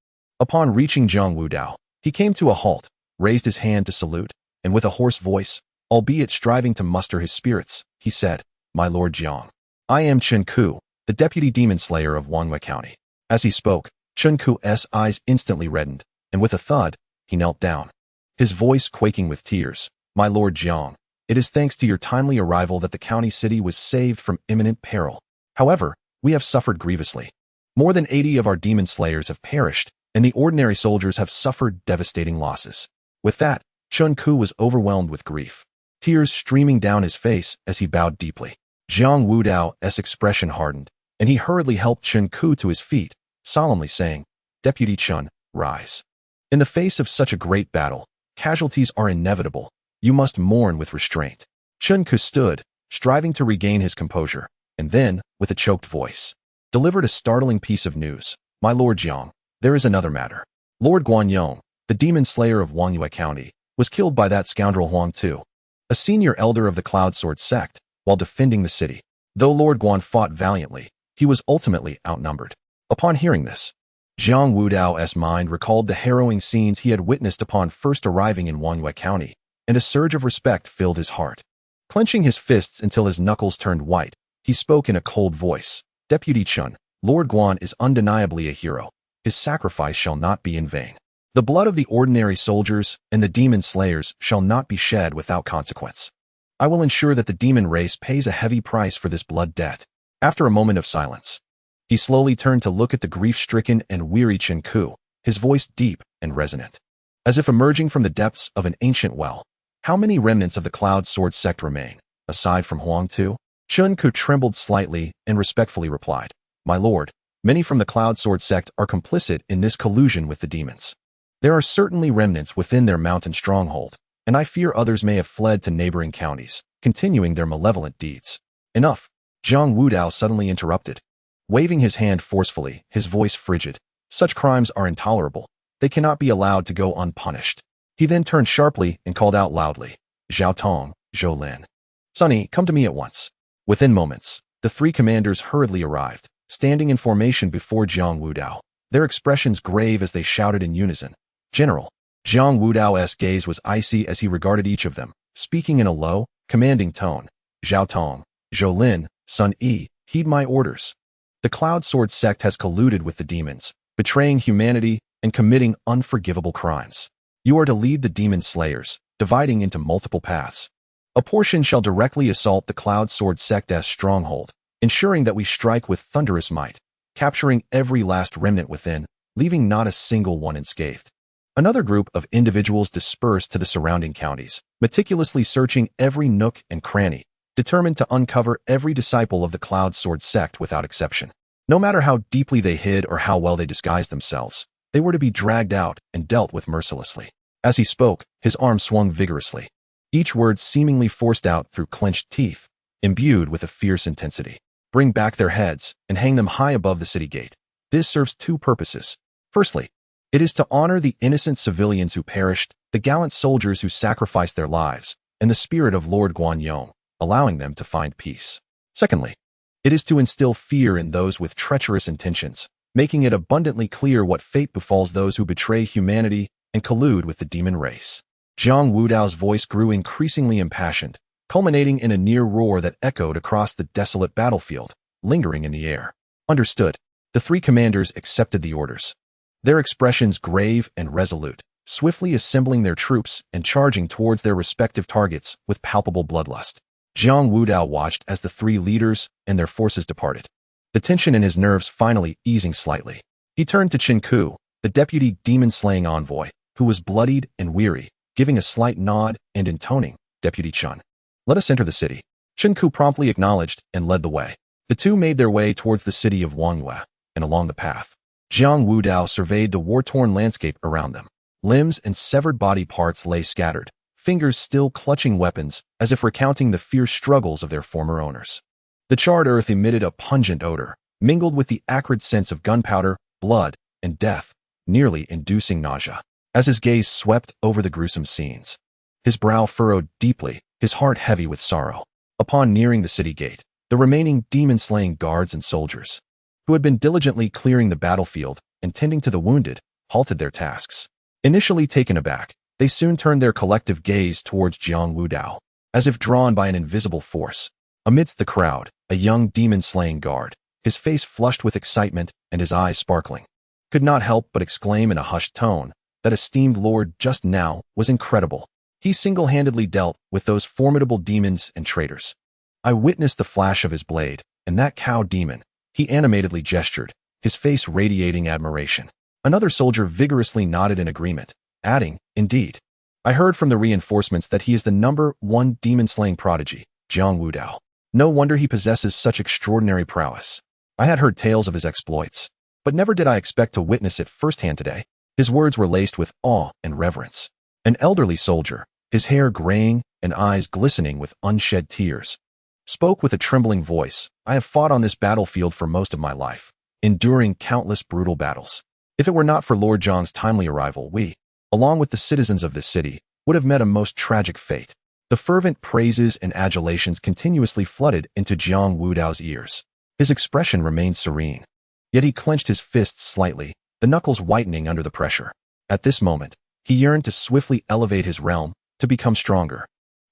Upon reaching Jiang Wudao, he came to a halt, raised his hand to salute, and with a hoarse voice, albeit striving to muster his spirits, he said, "My lord Jiang, I am Chen Ku, the deputy demon slayer of Wangyue County. As he spoke, Chen Ku's eyes instantly reddened, and with a thud, he knelt down. His voice quaking with tears. My lord Jiang, it is thanks to your timely arrival that the county city was saved from imminent peril. However, we have suffered grievously. More than 80 of our demon slayers have perished, and the ordinary soldiers have suffered devastating losses. With that, Chen Ku was overwhelmed with grief, tears streaming down his face as he bowed deeply. Jiang Wudao's expression hardened, and he hurriedly helped Chen Ku to his feet, solemnly saying, Deputy Chen, rise. In the face of such a great battle, casualties are inevitable. You must mourn with restraint. Chen Ku stood, striving to regain his composure, and then, with a choked voice, delivered a startling piece of news. My lord Jiang, there is another matter. Lord Guanyong, the demon slayer of Wangyue County, was killed by that scoundrel Huang Tu, a senior elder of the Cloud Sword sect, while defending the city. Though Lord Guan fought valiantly, he was ultimately outnumbered. Upon hearing this, Jiang Wudao's mind recalled the harrowing scenes he had witnessed upon first arriving in Wangyue County, and a surge of respect filled his heart. Clenching his fists until his knuckles turned white, he spoke in a cold voice. Deputy Chen, Lord Guan is undeniably a hero. His sacrifice shall not be in vain. The blood of the ordinary soldiers and the demon slayers shall not be shed without consequence. I will ensure that the demon race pays a heavy price for this blood debt. After a moment of silence, he slowly turned to look at the grief-stricken and weary Chen Ku, his voice deep and resonant. As if emerging from the depths of an ancient well, how many remnants of the Cloud Sword sect remain, aside from Huang Tu? Chen Ku trembled slightly and respectfully replied, My lord, many from the Cloud Sword sect are complicit in this collusion with the demons. There are certainly remnants within their mountain stronghold, and I fear others may have fled to neighboring counties, continuing their malevolent deeds. Enough, Jiang Wudao suddenly interrupted, waving his hand forcefully, his voice frigid. Such crimes are intolerable. They cannot be allowed to go unpunished. He then turned sharply and called out loudly, Zhao Tong, Zhou Lin. Sonny, come to me at once. Within moments, the three commanders hurriedly arrived, standing in formation before Jiang Wudao, their expressions grave as they shouted in unison. General, Jiang Wudao's gaze was icy as he regarded each of them, speaking in a low, commanding tone. Zhao Tong, Zhou Lin, Sun Yi, heed my orders. The Cloud Sword sect has colluded with the demons, betraying humanity and committing unforgivable crimes. You are to lead the demon slayers, dividing into multiple paths. A portion shall directly assault the Cloud Sword sect's stronghold, ensuring that we strike with thunderous might, capturing every last remnant within, leaving not a single one unscathed. Another group of individuals dispersed to the surrounding counties, meticulously searching every nook and cranny, determined to uncover every disciple of the Cloud Sword sect without exception. No matter how deeply they hid or how well they disguised themselves, they were to be dragged out and dealt with mercilessly. As he spoke, his arm swung vigorously, each word seemingly forced out through clenched teeth, imbued with a fierce intensity. Bring back their heads and hang them high above the city gate. This serves two purposes. Firstly, it is to honor the innocent civilians who perished, the gallant soldiers who sacrificed their lives, and the spirit of Lord Guanyong, allowing them to find peace. Secondly, it is to instill fear in those with treacherous intentions, making it abundantly clear what fate befalls those who betray humanity and collude with the demon race. Jiang Wudao's voice grew increasingly impassioned, culminating in a near roar that echoed across the desolate battlefield, lingering in the air. Understood. The three commanders accepted the orders, their expressions grave and resolute, swiftly assembling their troops and charging towards their respective targets with palpable bloodlust. Jiang Wudao watched as the three leaders and their forces departed, the tension in his nerves finally easing slightly. He turned to Chen Ku, the deputy demon-slaying envoy, who was bloodied and weary, giving a slight nod and intoning, Deputy Chen, let us enter the city. Chen Ku promptly acknowledged and led the way. The two made their way towards the city of Wangyue, and along the path, Jiang Wudao surveyed the war-torn landscape around them. Limbs and severed body parts lay scattered, fingers still clutching weapons as if recounting the fierce struggles of their former owners. The charred earth emitted a pungent odor, mingled with the acrid scents of gunpowder, blood, and death, nearly inducing nausea. As his gaze swept over the gruesome scenes, his brow furrowed deeply, his heart heavy with sorrow. Upon nearing the city gate, the remaining demon-slaying guards and soldiers, who had been diligently clearing the battlefield and tending to the wounded, halted their tasks. Initially taken aback, they soon turned their collective gaze towards Jiang Wudao, as if drawn by an invisible force. Amidst the crowd, a young demon-slaying guard, his face flushed with excitement and his eyes sparkling. Could not help but exclaim in a hushed tone, that esteemed lord just now was incredible. He single-handedly dealt with those formidable demons and traitors. I witnessed the flash of his blade, and that cow demon. He animatedly gestured, his face radiating admiration. Another soldier vigorously nodded in agreement, adding, indeed. I heard from the reinforcements that he is the #1 demon-slaying prodigy, Jiang Wudao. No wonder he possesses such extraordinary prowess. I had heard tales of his exploits, but never did I expect to witness it firsthand today. His words were laced with awe and reverence. An elderly soldier, his hair graying and eyes glistening with unshed tears, spoke with a trembling voice. I have fought on this battlefield for most of my life, enduring countless brutal battles. If it were not for Lord Jiang's timely arrival, we, along with the citizens of this city, would have met a most tragic fate. The fervent praises and adulations continuously flooded into Jiang Wudao's ears. His expression remained serene, yet he clenched his fists slightly, the knuckles whitening under the pressure. At this moment, he yearned to swiftly elevate his realm, to become stronger.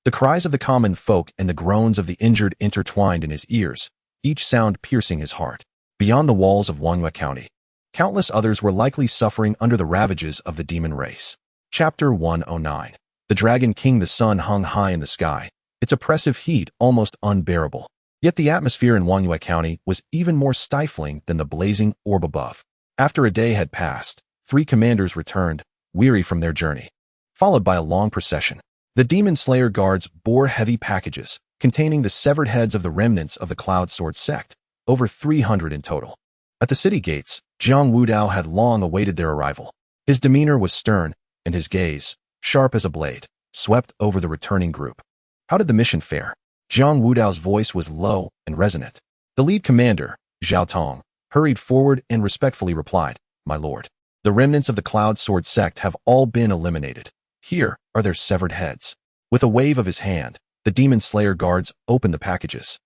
The cries of the common folk and the groans of the injured intertwined in his ears, each sound piercing his heart. Beyond the walls of Wangyue County, countless others were likely suffering under the ravages of the demon race. Chapter 109. The Dragon King. The sun hung high in the sky, its oppressive heat almost unbearable. Yet the atmosphere in Wangyue County was even more stifling than the blazing orb above. After a day had passed, 3 commanders returned, weary from their journey. Followed by a long procession, the Demon Slayer guards bore heavy packages, containing the severed heads of the remnants of the Cloud Sword sect, over 300 in total. At the city gates, Jiang Wudao had long awaited their arrival. His demeanor was stern, and his gaze, sharp as a blade, swept over the returning group. How did the mission fare? Jiang Wudao's voice was low and resonant. The lead commander, Zhao Tong, hurried forward and respectfully replied, My lord, the remnants of the Cloud Sword sect have all been eliminated. Here are their severed heads. With a wave of his hand, the Demon Slayer guards opened the packages,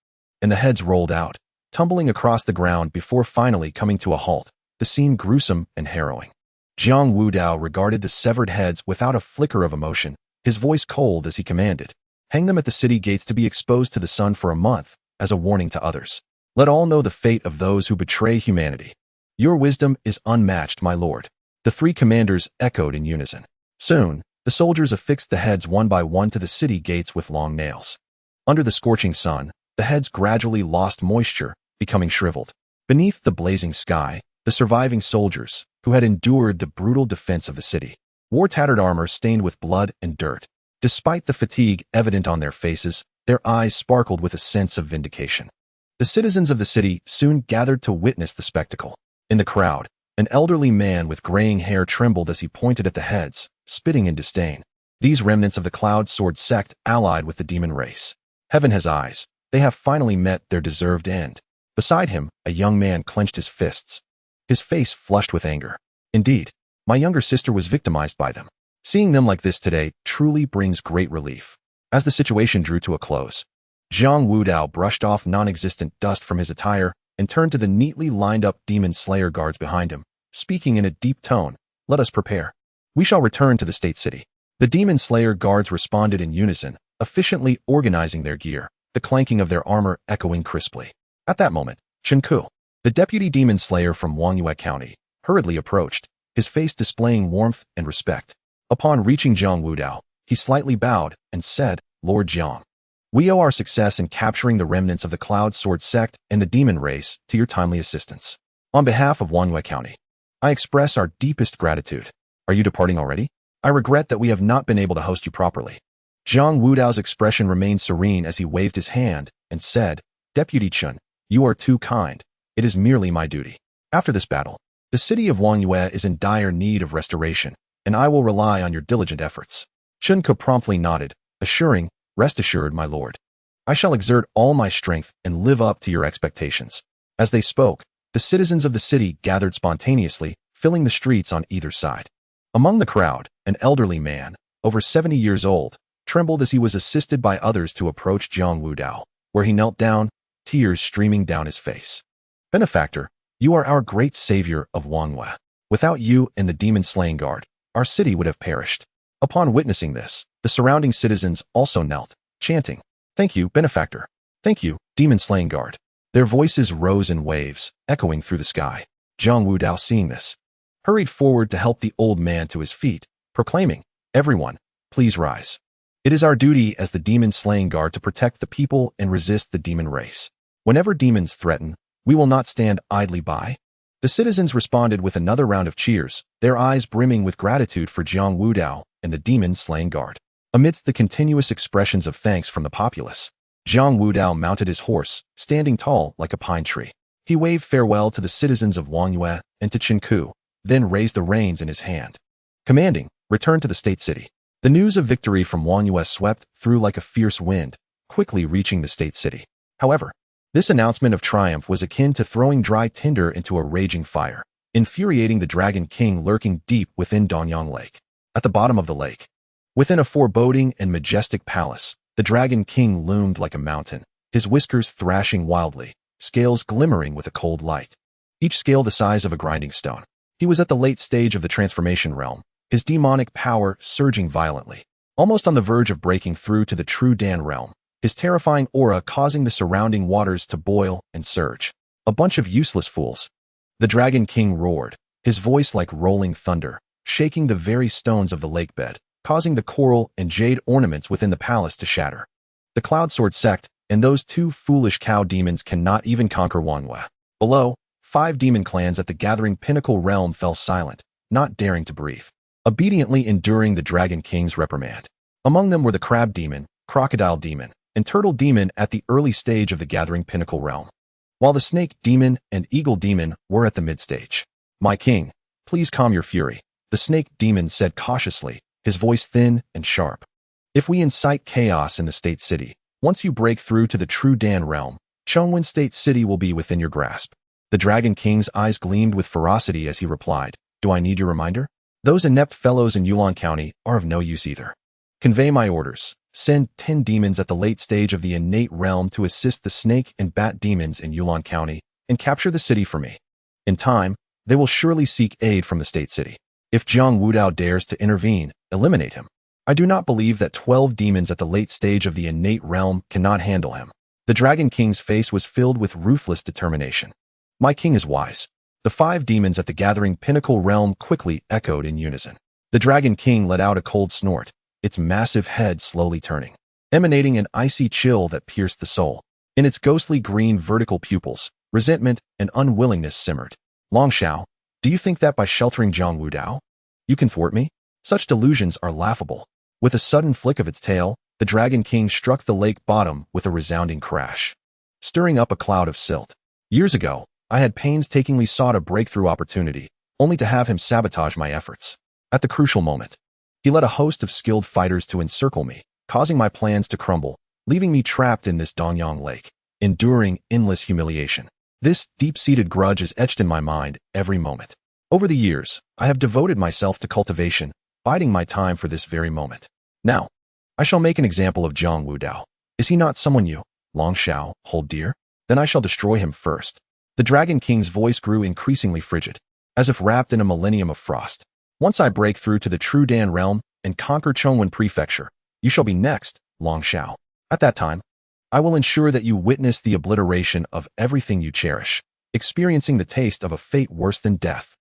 and the heads rolled out, tumbling across the ground before finally coming to a halt, the scene gruesome and harrowing. Jiang Wudao regarded the severed heads without a flicker of emotion, his voice cold as he commanded, Hang them at the city gates to be exposed to the sun for a month, as a warning to others. Let all know the fate of those who betray humanity. Your wisdom is unmatched, my lord. The 3 commanders echoed in unison. Soon, the soldiers affixed the heads one by one to the city gates with long nails. Under the scorching sun, the heads gradually lost moisture, becoming shriveled. Beneath the blazing sky, the surviving soldiers, who had endured the brutal defense of the city, wore tattered armor stained with blood and dirt. Despite the fatigue evident on their faces, their eyes sparkled with a sense of vindication. The citizens of the city soon gathered to witness the spectacle. In the crowd, an elderly man with graying hair trembled as he pointed at the heads, spitting in disdain. These remnants of the Cloud Sword sect allied with the demon race. Heaven has eyes. They have finally met their deserved end. Beside him, a young man clenched his fists, his face flushed with anger. Indeed, my younger sister was victimized by them. Seeing them like this today truly brings great relief. As the situation drew to a close, Jiang Wudao brushed off non-existent dust from his attire and turned to the neatly lined-up Demon Slayer guards behind him, speaking in a deep tone, Let us prepare. We shall return to the state city. The Demon Slayer guards responded in unison, efficiently organizing their gear, the clanking of their armor echoing crisply. At that moment, Chen Ku, the deputy Demon Slayer from Wangyue County, hurriedly approached, his face displaying warmth and respect. Upon reaching Jiang Wudao, he slightly bowed and said, Lord Jiang, we owe our success in capturing the remnants of the Cloud Sword sect and the demon race to your timely assistance. On behalf of Wangyue County, I express our deepest gratitude. Are you departing already? I regret that we have not been able to host you properly. Jiang Wudao's expression remained serene as he waved his hand and said, Deputy Chen, you are too kind. It is merely my duty. After this battle, the city of Wangyue is in dire need of restoration, and I will rely on your diligent efforts. Chen Ku promptly nodded, assuring, Rest assured, my lord. I shall exert all my strength and live up to your expectations. As they spoke, the citizens of the city gathered spontaneously, filling the streets on either side. Among the crowd, an elderly man, over 70 years old, trembled as he was assisted by others to approach Jiang Wudao, where he knelt down, tears streaming down his face. Benefactor, you are our great savior of Wangyue. Without you and the demon-slaying guard, our city would have perished. Upon witnessing this, the surrounding citizens also knelt, chanting, Thank you, Benefactor. Thank you, demon-slaying guard. Their voices rose in waves, echoing through the sky. Jiang Wudao, seeing this, hurried forward to help the old man to his feet, proclaiming, "Everyone, please rise. It is our duty as the demon-slaying guard to protect the people and resist the demon race. Whenever demons threaten, we will not stand idly by." The citizens responded with another round of cheers, their eyes brimming with gratitude for Jiang Wudao and the demon-slaying guard. Amidst the continuous expressions of thanks from the populace, Jiang Wudao mounted his horse, standing tall like a pine tree. He waved farewell to the citizens of Wangyue and to Qingku, then raised the reins in his hand, commanding, "Return to the state city." The news of victory from Wangyue swept through like a fierce wind, quickly reaching the state city. However, this announcement of triumph was akin to throwing dry tinder into a raging fire, infuriating the Dragon King lurking deep within Danyang Lake. At the bottom of the lake, within a foreboding and majestic palace, the Dragon King loomed like a mountain, his whiskers thrashing wildly, scales glimmering with a cold light, each scale the size of a grinding stone. He was at the late stage of the transformation realm, his demonic power surging violently, almost on the verge of breaking through to the true Dan realm, his terrifying aura causing the surrounding waters to boil and surge. "A bunch of useless fools," the Dragon King roared, his voice like rolling thunder, shaking the very stones of the lake bed, causing the coral and jade ornaments within the palace to shatter. "The Cloud Sword sect and those two foolish cow demons cannot even conquer Wangyue." Below, 5 demon clans at the gathering pinnacle realm fell silent, not daring to breathe, obediently enduring the Dragon King's reprimand. Among them were the Crab Demon, Crocodile Demon, and Turtle Demon at the early stage of the gathering pinnacle realm, while the Snake Demon and Eagle Demon were at the mid-stage. "My king, please calm your fury," the Snake Demon said cautiously, his voice thin and sharp. "If we incite chaos in the state city, once you break through to the true Dan realm, Chongwen State City will be within your grasp." The Dragon King's eyes gleamed with ferocity as he replied, "Do I need your reminder? Those inept fellows in Yulon County are of no use either. Convey my orders. Send 10 demons at the late stage of the innate realm to assist the snake and bat demons in Yulon County and capture the city for me. In time, they will surely seek aid from the state city. If Jiang Wudao dares to intervene, eliminate him. I do not believe that 12 demons at the late stage of the innate realm cannot handle him." The Dragon King's face was filled with ruthless determination. "My king is wise." The 5 demons at the gathering pinnacle realm quickly echoed in unison. The Dragon King let out a cold snort, its massive head slowly turning, emanating an icy chill that pierced the soul. In its ghostly green vertical pupils, resentment and unwillingness simmered. "Long Shao, do you think that by sheltering Jiang Wudao, you can thwart me? Such delusions are laughable." With a sudden flick of its tail, the Dragon King struck the lake bottom with a resounding crash, stirring up a cloud of silt. Years ago, I had painstakingly sought a breakthrough opportunity, only to have him sabotage my efforts. At the crucial moment, he led a host of skilled fighters to encircle me, causing my plans to crumble, leaving me trapped in this Danyang Lake, enduring endless humiliation. This deep-seated grudge is etched in my mind every moment. Over the years, I have devoted myself to cultivation, biding my time for this very moment. Now, I shall make an example of Jiang Wudao. Is he not someone you, Long Shao, hold dear? Then I shall destroy him first." The Dragon King's voice grew increasingly frigid, as if wrapped in a millennium of frost. "Once I break through to the true Dan realm and conquer Chongwen Prefecture, you shall be next, Long Shao. At that time, I will ensure that you witness the obliteration of everything you cherish, experiencing the taste of a fate worse than death.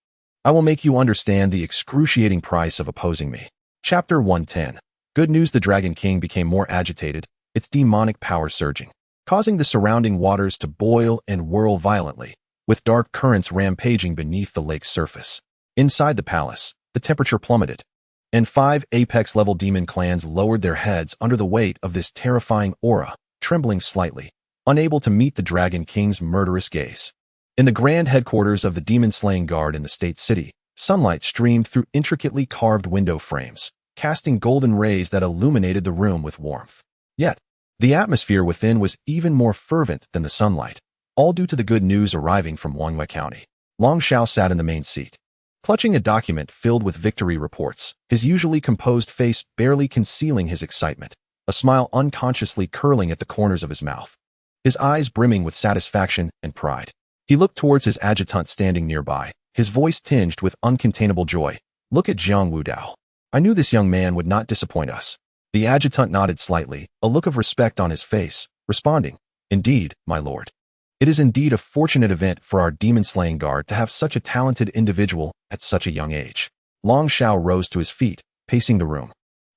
I will make you understand the excruciating price of opposing me." Chapter 110. Good news. The Dragon King became more agitated, its demonic power surging, causing the surrounding waters to boil and whirl violently, with dark currents rampaging beneath the lake's surface. Inside the palace, the temperature plummeted, and 5 apex-level demon clans lowered their heads under the weight of this terrifying aura, trembling slightly, unable to meet the Dragon King's murderous gaze. In the grand headquarters of the demon-slaying guard in the state city, sunlight streamed through intricately carved window frames, casting golden rays that illuminated the room with warmth. Yet, the atmosphere within was even more fervent than the sunlight, all due to the good news arriving from Wangyue County. Long Shao sat in the main seat, clutching a document filled with victory reports, his usually composed face barely concealing his excitement, a smile unconsciously curling at the corners of his mouth, his eyes brimming with satisfaction and pride. He looked towards his adjutant standing nearby, his voice tinged with uncontainable joy. "Look at Jiang Wudao. I knew this young man would not disappoint us." The adjutant nodded slightly, a look of respect on his face, responding, "Indeed, my lord. It is indeed a fortunate event for our demon-slaying guard to have such a talented individual at such a young age. Long Xiao rose to his feet, pacing the room.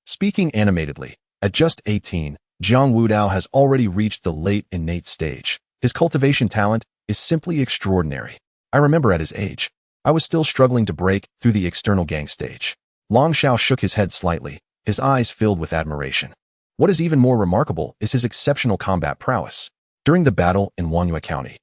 Speaking animatedly, at just 18, Jiang Wudao has already reached the late innate stage. His cultivation talent is simply extraordinary. I remember at his age, I was still struggling to break through the external gang stage. Long Xiao shook his head slightly, his eyes filled with admiration. What is even more remarkable is his exceptional combat prowess. During the battle in Wangyue County,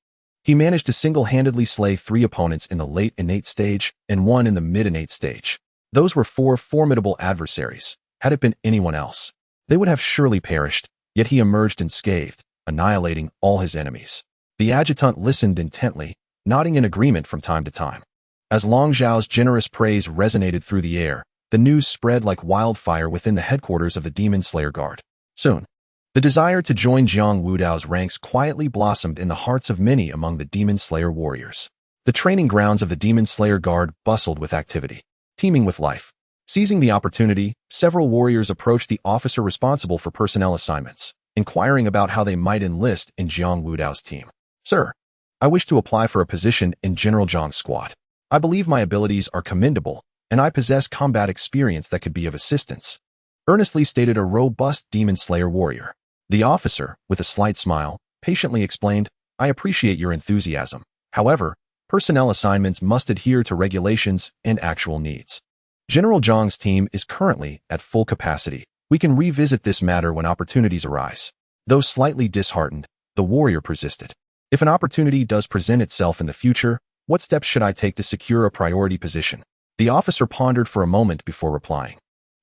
he managed to single-handedly slay 3 opponents in the late innate stage and 1 in the mid-innate stage. Those were 4 formidable adversaries. Had it been anyone else, they would have surely perished, yet he emerged unscathed, annihilating all his enemies. The adjutant listened intently, nodding in agreement from time to time. As Long Xiao's generous praise resonated through the air, the news spread like wildfire within the headquarters of the Demon Slayer Guard. Soon, the desire to join Jiang Wudao's ranks quietly blossomed in the hearts of many among the Demon Slayer warriors. The training grounds of the Demon Slayer Guard bustled with activity, teeming with life. Seizing the opportunity, several warriors approached the officer responsible for personnel assignments, inquiring about how they might enlist in Jiang Wudao's team. Sir, I wish to apply for a position in General Zhang's squad. I believe my abilities are commendable, and I possess combat experience that could be of assistance, earnestly stated a robust Demon Slayer warrior. The officer, with a slight smile, patiently explained, I appreciate your enthusiasm. However, personnel assignments must adhere to regulations and actual needs. General Zhang's team is currently at full capacity. We can revisit this matter when opportunities arise. Though slightly disheartened, the warrior persisted. If an opportunity does present itself in the future, what steps should I take to secure a priority position? The officer pondered for a moment before replying.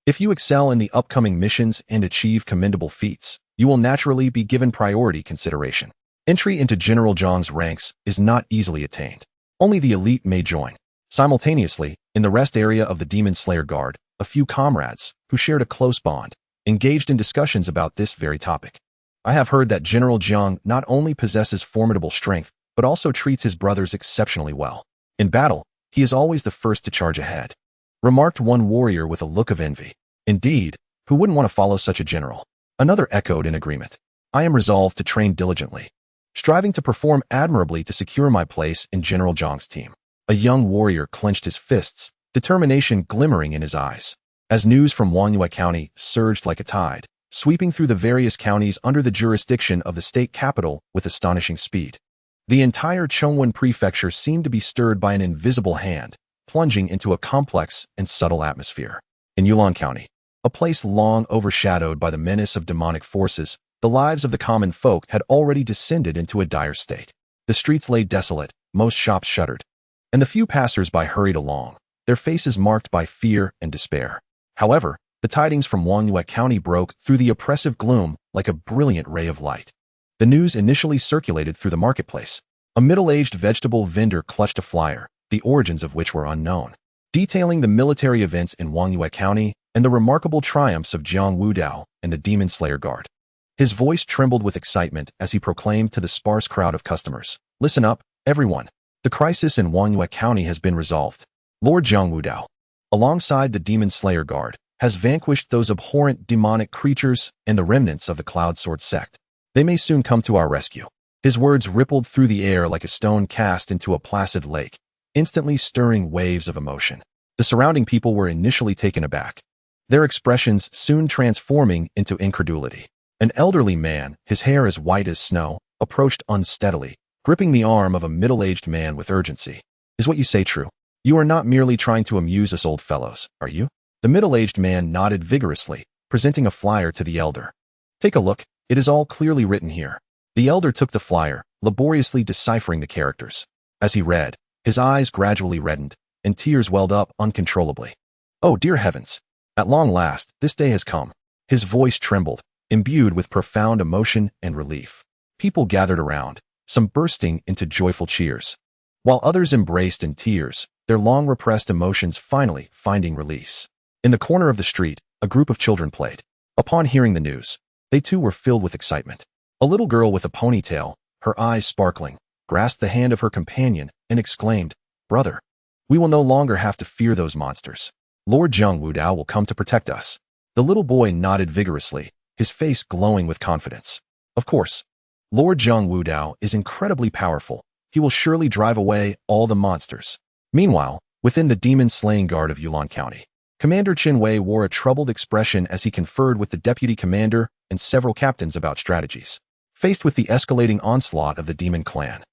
If you excel in the upcoming missions and achieve commendable feats, you will naturally be given priority consideration. Entry into General Zhang's ranks is not easily attained. Only the elite may join. Simultaneously, in the rest area of the Demon Slayer Guard, a few comrades, who shared a close bond, engaged in discussions about this very topic. I have heard that General Jiang not only possesses formidable strength, but also treats his brothers exceptionally well. In battle, he is always the first to charge ahead, remarked one warrior with a look of envy. Indeed, who wouldn't want to follow such a general? Another echoed in agreement. I am resolved to train diligently, striving to perform admirably to secure my place in General Zhang's team. A young warrior clenched his fists, determination glimmering in his eyes. As news from Wangyue County surged like a tide, sweeping through the various counties under the jurisdiction of the state capital with astonishing speed. The entire Chongwen prefecture seemed to be stirred by an invisible hand, plunging into a complex and subtle atmosphere. In Yulon County, a place long overshadowed by the menace of demonic forces, the lives of the common folk had already descended into a dire state. The streets lay desolate, most shops shuttered, and the few passers-by hurried along, their faces marked by fear and despair. However, the tidings from Wangyue County broke through the oppressive gloom like a brilliant ray of light. The news initially circulated through the marketplace. A middle-aged vegetable vendor clutched a flyer, the origins of which were unknown, detailing the military events in Wangyue County and the remarkable triumphs of Jiang Wudao and the Demon Slayer Guard. His voice trembled with excitement as he proclaimed to the sparse crowd of customers, "Listen up, everyone. The crisis in Wangyue County has been resolved. Lord Jiang Wudao, alongside the Demon Slayer Guard, has vanquished those abhorrent demonic creatures and the remnants of the Cloud Sword sect. They may soon come to our rescue." His words rippled through the air like a stone cast into a placid lake, instantly stirring waves of emotion. The surrounding people were initially taken aback, their expressions soon transforming into incredulity. An elderly man, his hair as white as snow, approached unsteadily, gripping the arm of a middle-aged man with urgency. "Is what you say true? You are not merely trying to amuse us old fellows, are you?" The middle-aged man nodded vigorously, presenting a flyer to the elder. "Take a look, it is all clearly written here." The elder took the flyer, laboriously deciphering the characters. As he read, his eyes gradually reddened, and tears welled up uncontrollably. "Oh, dear heavens! At long last, this day has come." His voice trembled, imbued with profound emotion and relief. People gathered around, some bursting into joyful cheers, while others embraced in tears, their long-repressed emotions finally finding release. In the corner of the street, a group of children played. Upon hearing the news, they too were filled with excitement. A little girl with a ponytail, her eyes sparkling, grasped the hand of her companion and exclaimed, "Brother, we will no longer have to fear those monsters. Lord Jiang Wudao will come to protect us." The little boy nodded vigorously, his face glowing with confidence. "Of course, Lord Jiang Wudao is incredibly powerful. He will surely drive away all the monsters. Meanwhile, within the demon-slaying guard of Yulon County, Commander Qin Wei wore a troubled expression as he conferred with the deputy commander and several captains about strategies. Faced with the escalating onslaught of the demon clan,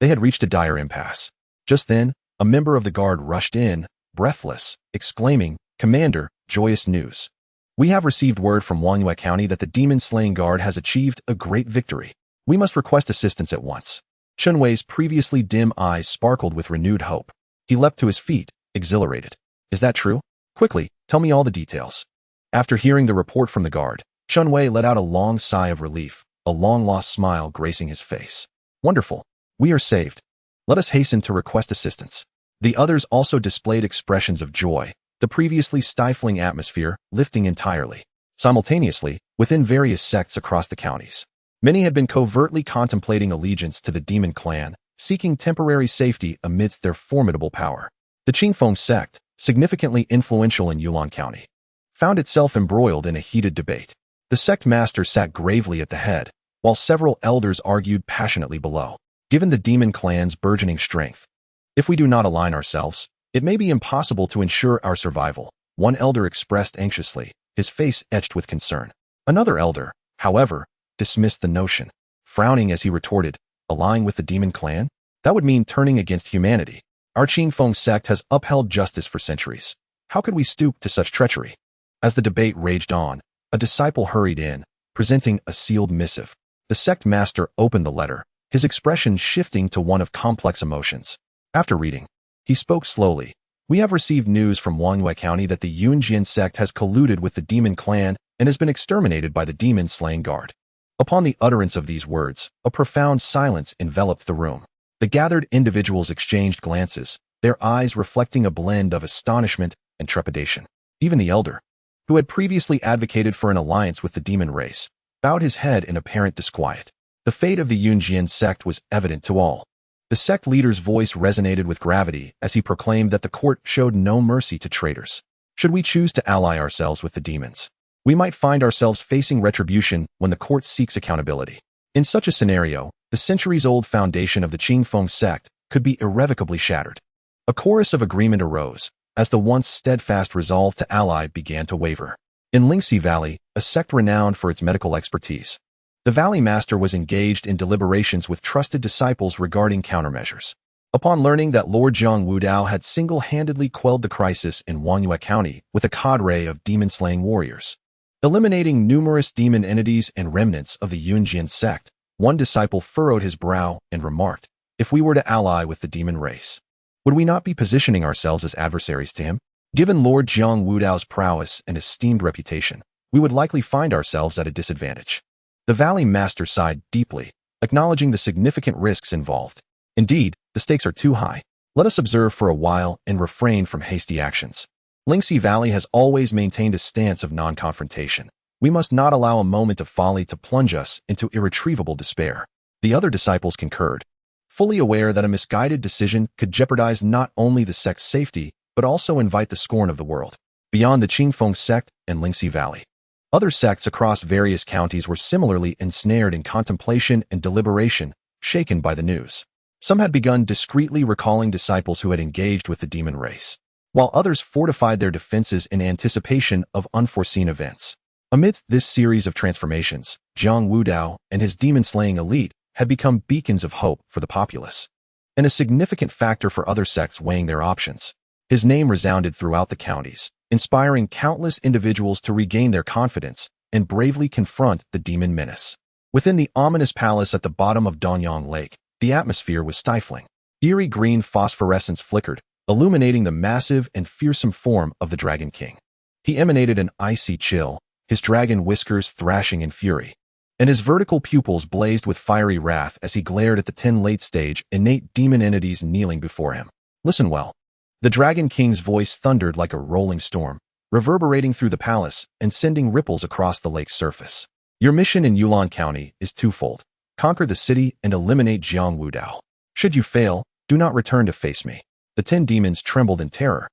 they had reached a dire impasse. Just then, a member of the guard rushed in, breathless, exclaiming, "Commander, joyous news. We have received word from Wangyue County that the demon-slaying guard has achieved a great victory. We must request assistance at once." Qin Wei's previously dim eyes sparkled with renewed hope. He leapt to his feet, exhilarated. "Is that true? Quickly, tell me all the details." After hearing the report from the guard, Qin Wei let out a long sigh of relief, a long-lost smile gracing his face. "Wonderful. We are saved. Let us hasten to request assistance." The others also displayed expressions of joy, the previously stifling atmosphere lifting entirely. Simultaneously, within various sects across the counties, many had been covertly contemplating allegiance to the demon clan, seeking temporary safety amidst their formidable power. The Qingfeng sect, significantly influential in Yulon County, found itself embroiled in a heated debate. The sect master sat gravely at the head, while several elders argued passionately below. Given the demon clan's burgeoning strength, if we do not align ourselves, it may be impossible to ensure our survival, one elder expressed anxiously, his face etched with concern. Another elder, however, dismissed the notion, frowning as he retorted, "Allying with the demon clan? That would mean turning against humanity. Our Qingfeng sect has upheld justice for centuries. How could we stoop to such treachery?" As the debate raged on, a disciple hurried in, presenting a sealed missive. The sect master opened the letter, his expression shifting to one of complex emotions. After reading, he spoke slowly. "We have received news from Wangyue County that the Yunjian sect has colluded with the demon clan and has been exterminated by the demon-slaying guard." Upon the utterance of these words, a profound silence enveloped the room. The gathered individuals exchanged glances, their eyes reflecting a blend of astonishment and trepidation. Even the elder, who had previously advocated for an alliance with the demon race, bowed his head in apparent disquiet. The fate of the Yunjian sect was evident to all. The sect leader's voice resonated with gravity as he proclaimed that the court showed no mercy to traitors. Should we choose to ally ourselves with the demons, we might find ourselves facing retribution when the court seeks accountability. In such a scenario, the centuries-old foundation of the Qingfeng sect could be irrevocably shattered. A chorus of agreement arose, as the once steadfast resolve to ally began to waver. In Lingxi Valley, a sect renowned for its medical expertise, the Valley Master was engaged in deliberations with trusted disciples regarding countermeasures. Upon learning that Lord Jiang Wudao had single-handedly quelled the crisis in Wangyue County with a cadre of demon-slaying warriors, eliminating numerous demon entities and remnants of the Yunjian sect, one disciple furrowed his brow and remarked, "If we were to ally with the demon race, would we not be positioning ourselves as adversaries to him? Given Lord Jiang Wudao's prowess and esteemed reputation, we would likely find ourselves at a disadvantage." The Valley Master sighed deeply, acknowledging the significant risks involved. "Indeed, the stakes are too high. Let us observe for a while and refrain from hasty actions. Lingxi Valley has always maintained a stance of non-confrontation. We must not allow a moment of folly to plunge us into irretrievable despair." The other disciples concurred, fully aware that a misguided decision could jeopardize not only the sect's safety, but also invite the scorn of the world. Beyond the Qingfeng sect and Lingxi Valley, other sects across various counties were similarly ensnared in contemplation and deliberation, shaken by the news. Some had begun discreetly recalling disciples who had engaged with the demon race, while others fortified their defenses in anticipation of unforeseen events. Amidst this series of transformations, Jiang Wudao and his demon-slaying elite had become beacons of hope for the populace, and a significant factor for other sects weighing their options. His name resounded throughout the counties, inspiring countless individuals to regain their confidence and bravely confront the demon menace. Within the ominous palace at the bottom of Danyang Lake, the atmosphere was stifling. Eerie green phosphorescence flickered, illuminating the massive and fearsome form of the Dragon King. He emanated an icy chill, his dragon whiskers thrashing in fury, and his vertical pupils blazed with fiery wrath as he glared at the 10 late-stage innate demon entities kneeling before him. "Listen well." The Dragon King's voice thundered like a rolling storm, reverberating through the palace and sending ripples across the lake's surface. "Your mission in Yulon County is twofold. Conquer the city and eliminate Jiang Wudao. Should you fail, do not return to face me." The 10 demons trembled in terror,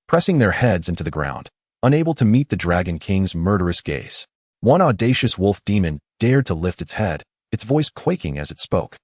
pressing their heads into the ground, unable to meet the Dragon King's murderous gaze. One audacious wolf demon dared to lift its head, its voice quaking as it spoke.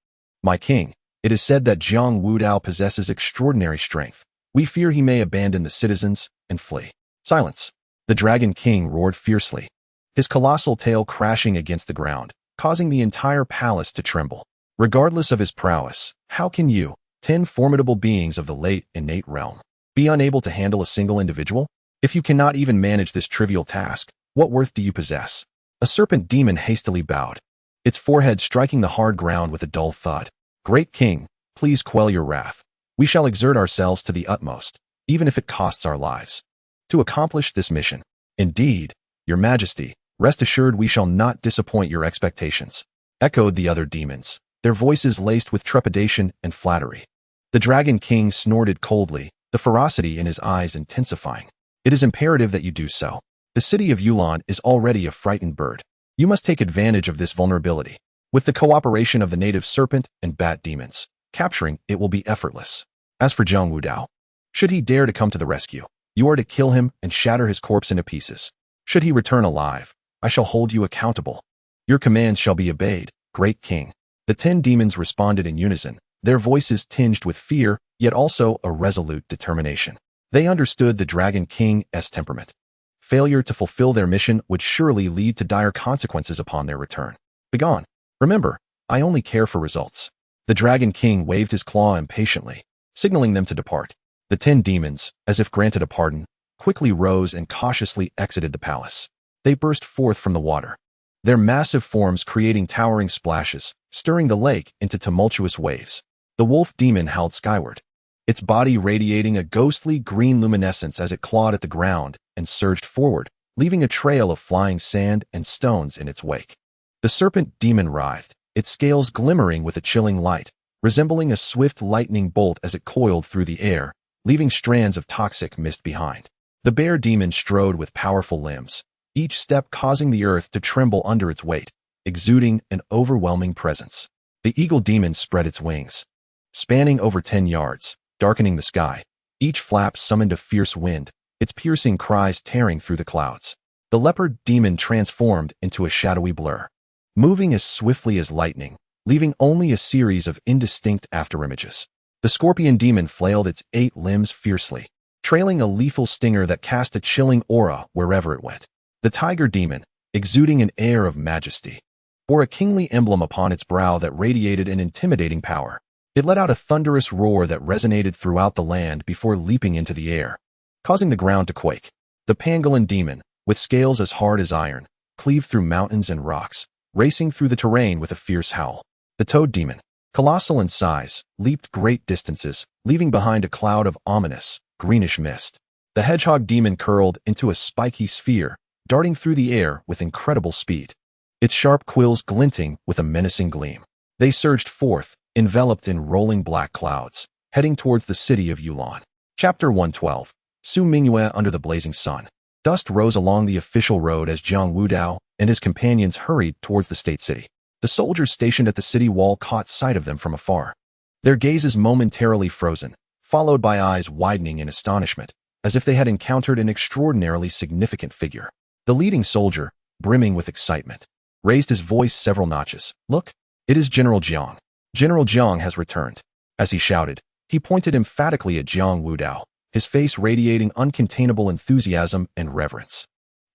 "My king, it is said that Jiang Wudao possesses extraordinary strength. We fear he may abandon the citizens and flee." "Silence!" The Dragon King roared fiercely, his colossal tail crashing against the ground, causing the entire palace to tremble. "Regardless of his prowess, how can you, 10 formidable beings of the late innate realm, be unable to handle a single individual? If you cannot even manage this trivial task, what worth do you possess?" A serpent demon hastily bowed, its forehead striking the hard ground with a dull thud. "Great king, please quell your wrath. We shall exert ourselves to the utmost, even if it costs our lives, to accomplish this mission." "Indeed, your majesty, rest assured we shall not disappoint your expectations," echoed the other demons, their voices laced with trepidation and flattery. The Dragon King snorted coldly, the ferocity in his eyes intensifying. "It is imperative that you do so. The city of Yulan is already a frightened bird. You must take advantage of this vulnerability. With the cooperation of the native serpent and bat demons, capturing it will be effortless. As for Jiang Wudao, should he dare to come to the rescue, you are to kill him and shatter his corpse into pieces. Should he return alive, I shall hold you accountable. Your commands shall be obeyed, great king." The 10 demons responded in unison, their voices tinged with fear, yet also a resolute determination. They understood the Dragon King's temperament. Failure to fulfill their mission would surely lead to dire consequences upon their return. "Begone. Remember, I only care for results." The Dragon King waved his claw impatiently, signaling them to depart. The 10 demons, as if granted a pardon, quickly rose and cautiously exited the palace. They burst forth from the water, their massive forms creating towering splashes, stirring the lake into tumultuous waves. The wolf demon howled skyward, its body radiating a ghostly green luminescence as it clawed at the ground and surged forward, leaving a trail of flying sand and stones in its wake. The serpent demon writhed, its scales glimmering with a chilling light, resembling a swift lightning bolt as it coiled through the air, leaving strands of toxic mist behind. The bear demon strode with powerful limbs, each step causing the earth to tremble under its weight, exuding an overwhelming presence. The eagle demon spread its wings, spanning over 10 yards, darkening the sky. Each flap summoned a fierce wind, its piercing cries tearing through the clouds. The leopard demon transformed into a shadowy blur, moving as swiftly as lightning, leaving only a series of indistinct afterimages. The scorpion demon flailed its 8 limbs fiercely, trailing a lethal stinger that cast a chilling aura wherever it went. The tiger demon, exuding an air of majesty, bore a kingly emblem upon its brow that radiated an intimidating power. It let out a thunderous roar that resonated throughout the land before leaping into the air, causing the ground to quake. The pangolin demon, with scales as hard as iron, cleaved through mountains and rocks, racing through the terrain with a fierce howl. The toad demon, colossal in size, leaped great distances, leaving behind a cloud of ominous, greenish mist. The hedgehog demon curled into a spiky sphere, darting through the air with incredible speed, its sharp quills glinting with a menacing gleam. They surged forth, enveloped in rolling black clouds, heading towards the city of Yulan. Chapter 112. Su Mingyue under the blazing sun. Dust rose along the official road as Jiang Wudao and his companions hurried towards the state city. The soldiers stationed at the city wall caught sight of them from afar, their gazes momentarily frozen, followed by eyes widening in astonishment, as if they had encountered an extraordinarily significant figure. The leading soldier, brimming with excitement, raised his voice several notches. "Look, it is General Jiang. General Jiang has returned." As he shouted, he pointed emphatically at Jiang Wudao, his face radiating uncontainable enthusiasm and reverence.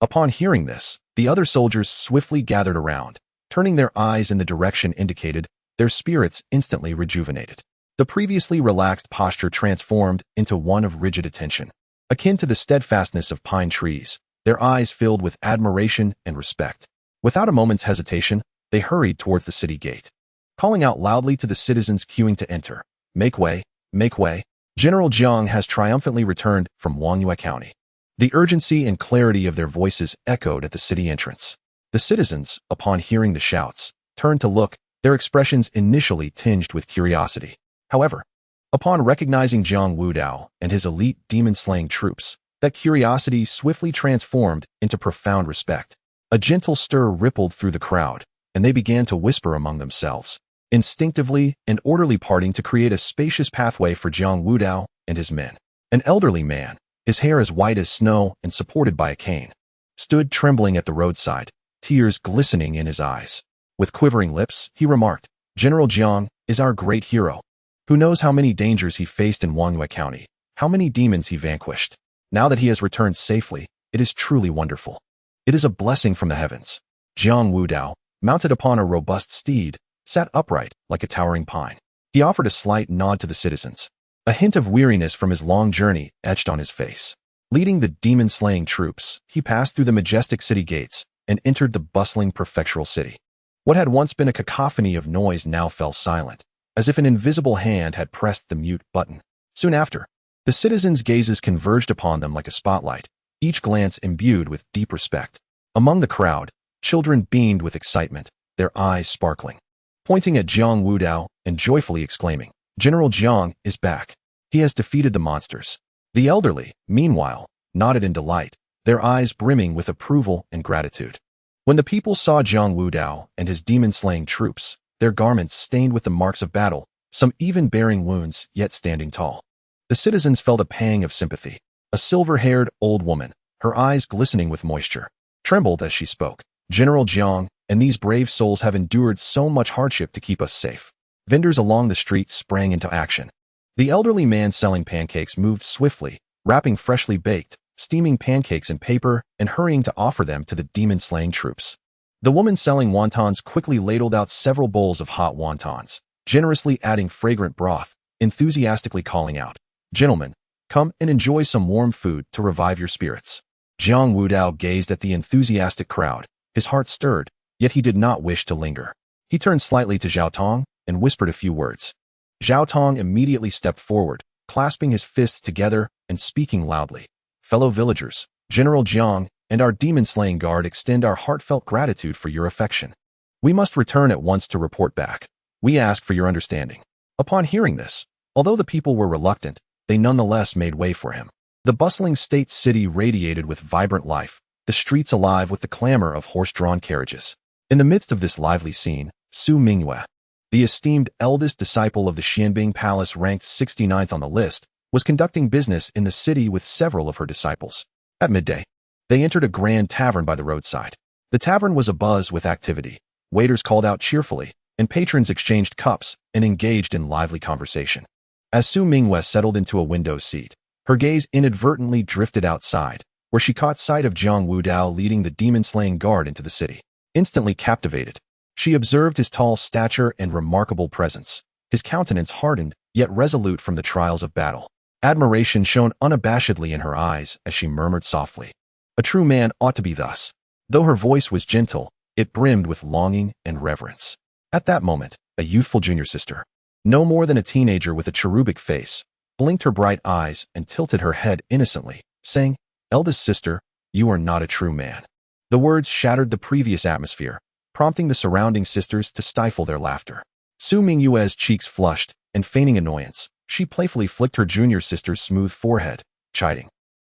Upon hearing this, the other soldiers swiftly gathered around, turning their eyes in the direction indicated, their spirits instantly rejuvenated. The previously relaxed posture transformed into one of rigid attention, akin to the steadfastness of pine trees, their eyes filled with admiration and respect. Without a moment's hesitation, they hurried towards the city gate, calling out loudly to the citizens queuing to enter, "Make way, make way. General Jiang has triumphantly returned from Wangyue County." The urgency and clarity of their voices echoed at the city entrance. The citizens, upon hearing the shouts, turned to look, their expressions initially tinged with curiosity. However, upon recognizing Jiang Wudao and his elite demon-slaying troops, that curiosity swiftly transformed into profound respect. A gentle stir rippled through the crowd, and they began to whisper among themselves, instinctively and orderly parting to create a spacious pathway for Jiang Wudao and his men. An elderly man, his hair as white as snow and supported by a cane, stood trembling at the roadside, tears glistening in his eyes. With quivering lips, he remarked, "General Jiang is our great hero. Who knows how many dangers he faced in Wangyue County, how many demons he vanquished. Now that he has returned safely, it is truly wonderful. It is a blessing from the heavens." Jiang Wudao, mounted upon a robust steed, sat upright like a towering pine. He offered a slight nod to the citizens. A hint of weariness from his long journey etched on his face. Leading the demon-slaying troops, he passed through the majestic city gates and entered the bustling prefectural city. What had once been a cacophony of noise now fell silent, as if an invisible hand had pressed the mute button. Soon after, the citizens' gazes converged upon them like a spotlight, each glance imbued with deep respect. Among the crowd, children beamed with excitement, their eyes sparkling, pointing at Jiang Wudao and joyfully exclaiming, "General Jiang is back. He has defeated the monsters." The elderly, meanwhile, nodded in delight, their eyes brimming with approval and gratitude. When the people saw Jiang Wudao and his demon-slaying troops, their garments stained with the marks of battle, some even bearing wounds yet standing tall, the citizens felt a pang of sympathy. A silver-haired old woman, her eyes glistening with moisture, trembled as she spoke. "General Jiang and these brave souls have endured so much hardship to keep us safe." Vendors along the street sprang into action. The elderly man selling pancakes moved swiftly, wrapping freshly baked, steaming pancakes in paper and hurrying to offer them to the demon-slaying troops. The woman selling wontons quickly ladled out several bowls of hot wontons, generously adding fragrant broth, enthusiastically calling out, "Gentlemen, come and enjoy some warm food to revive your spirits." Jiang Wudao gazed at the enthusiastic crowd, his heart stirred, yet he did not wish to linger. He turned slightly to Zhao Tong and whispered a few words. Zhao Tong immediately stepped forward, clasping his fists together and speaking loudly. "Fellow villagers, General Jiang and our demon-slaying guard extend our heartfelt gratitude for your affection. We must return at once to report back. We ask for your understanding." Upon hearing this, although the people were reluctant, they nonetheless made way for him. The bustling state city radiated with vibrant life, the streets alive with the clamor of horse-drawn carriages. In the midst of this lively scene, Su Mingyue, the esteemed eldest disciple of the Xianbing Palace ranked 69th on the list, was conducting business in the city with several of her disciples. At midday, they entered a grand tavern by the roadside. The tavern was abuzz with activity. Waiters called out cheerfully, and patrons exchanged cups and engaged in lively conversation. As Su Mingyue settled into a window seat, her gaze inadvertently drifted outside, where she caught sight of Jiang Wudao leading the demon-slaying guard into the city. Instantly captivated, she observed his tall stature and remarkable presence, his countenance hardened yet resolute from the trials of battle. Admiration shone unabashedly in her eyes as she murmured softly, "A true man ought to be thus." Though her voice was gentle, it brimmed with longing and reverence. At that moment, a youthful junior sister, no more than a teenager with a cherubic face, blinked her bright eyes and tilted her head innocently, saying, "Eldest sister, you are not a true man." The words shattered the previous atmosphere, prompting the surrounding sisters to stifle their laughter. Su Mingyue's cheeks flushed, and feigning annoyance, she playfully flicked her junior sister's smooth forehead, chiding,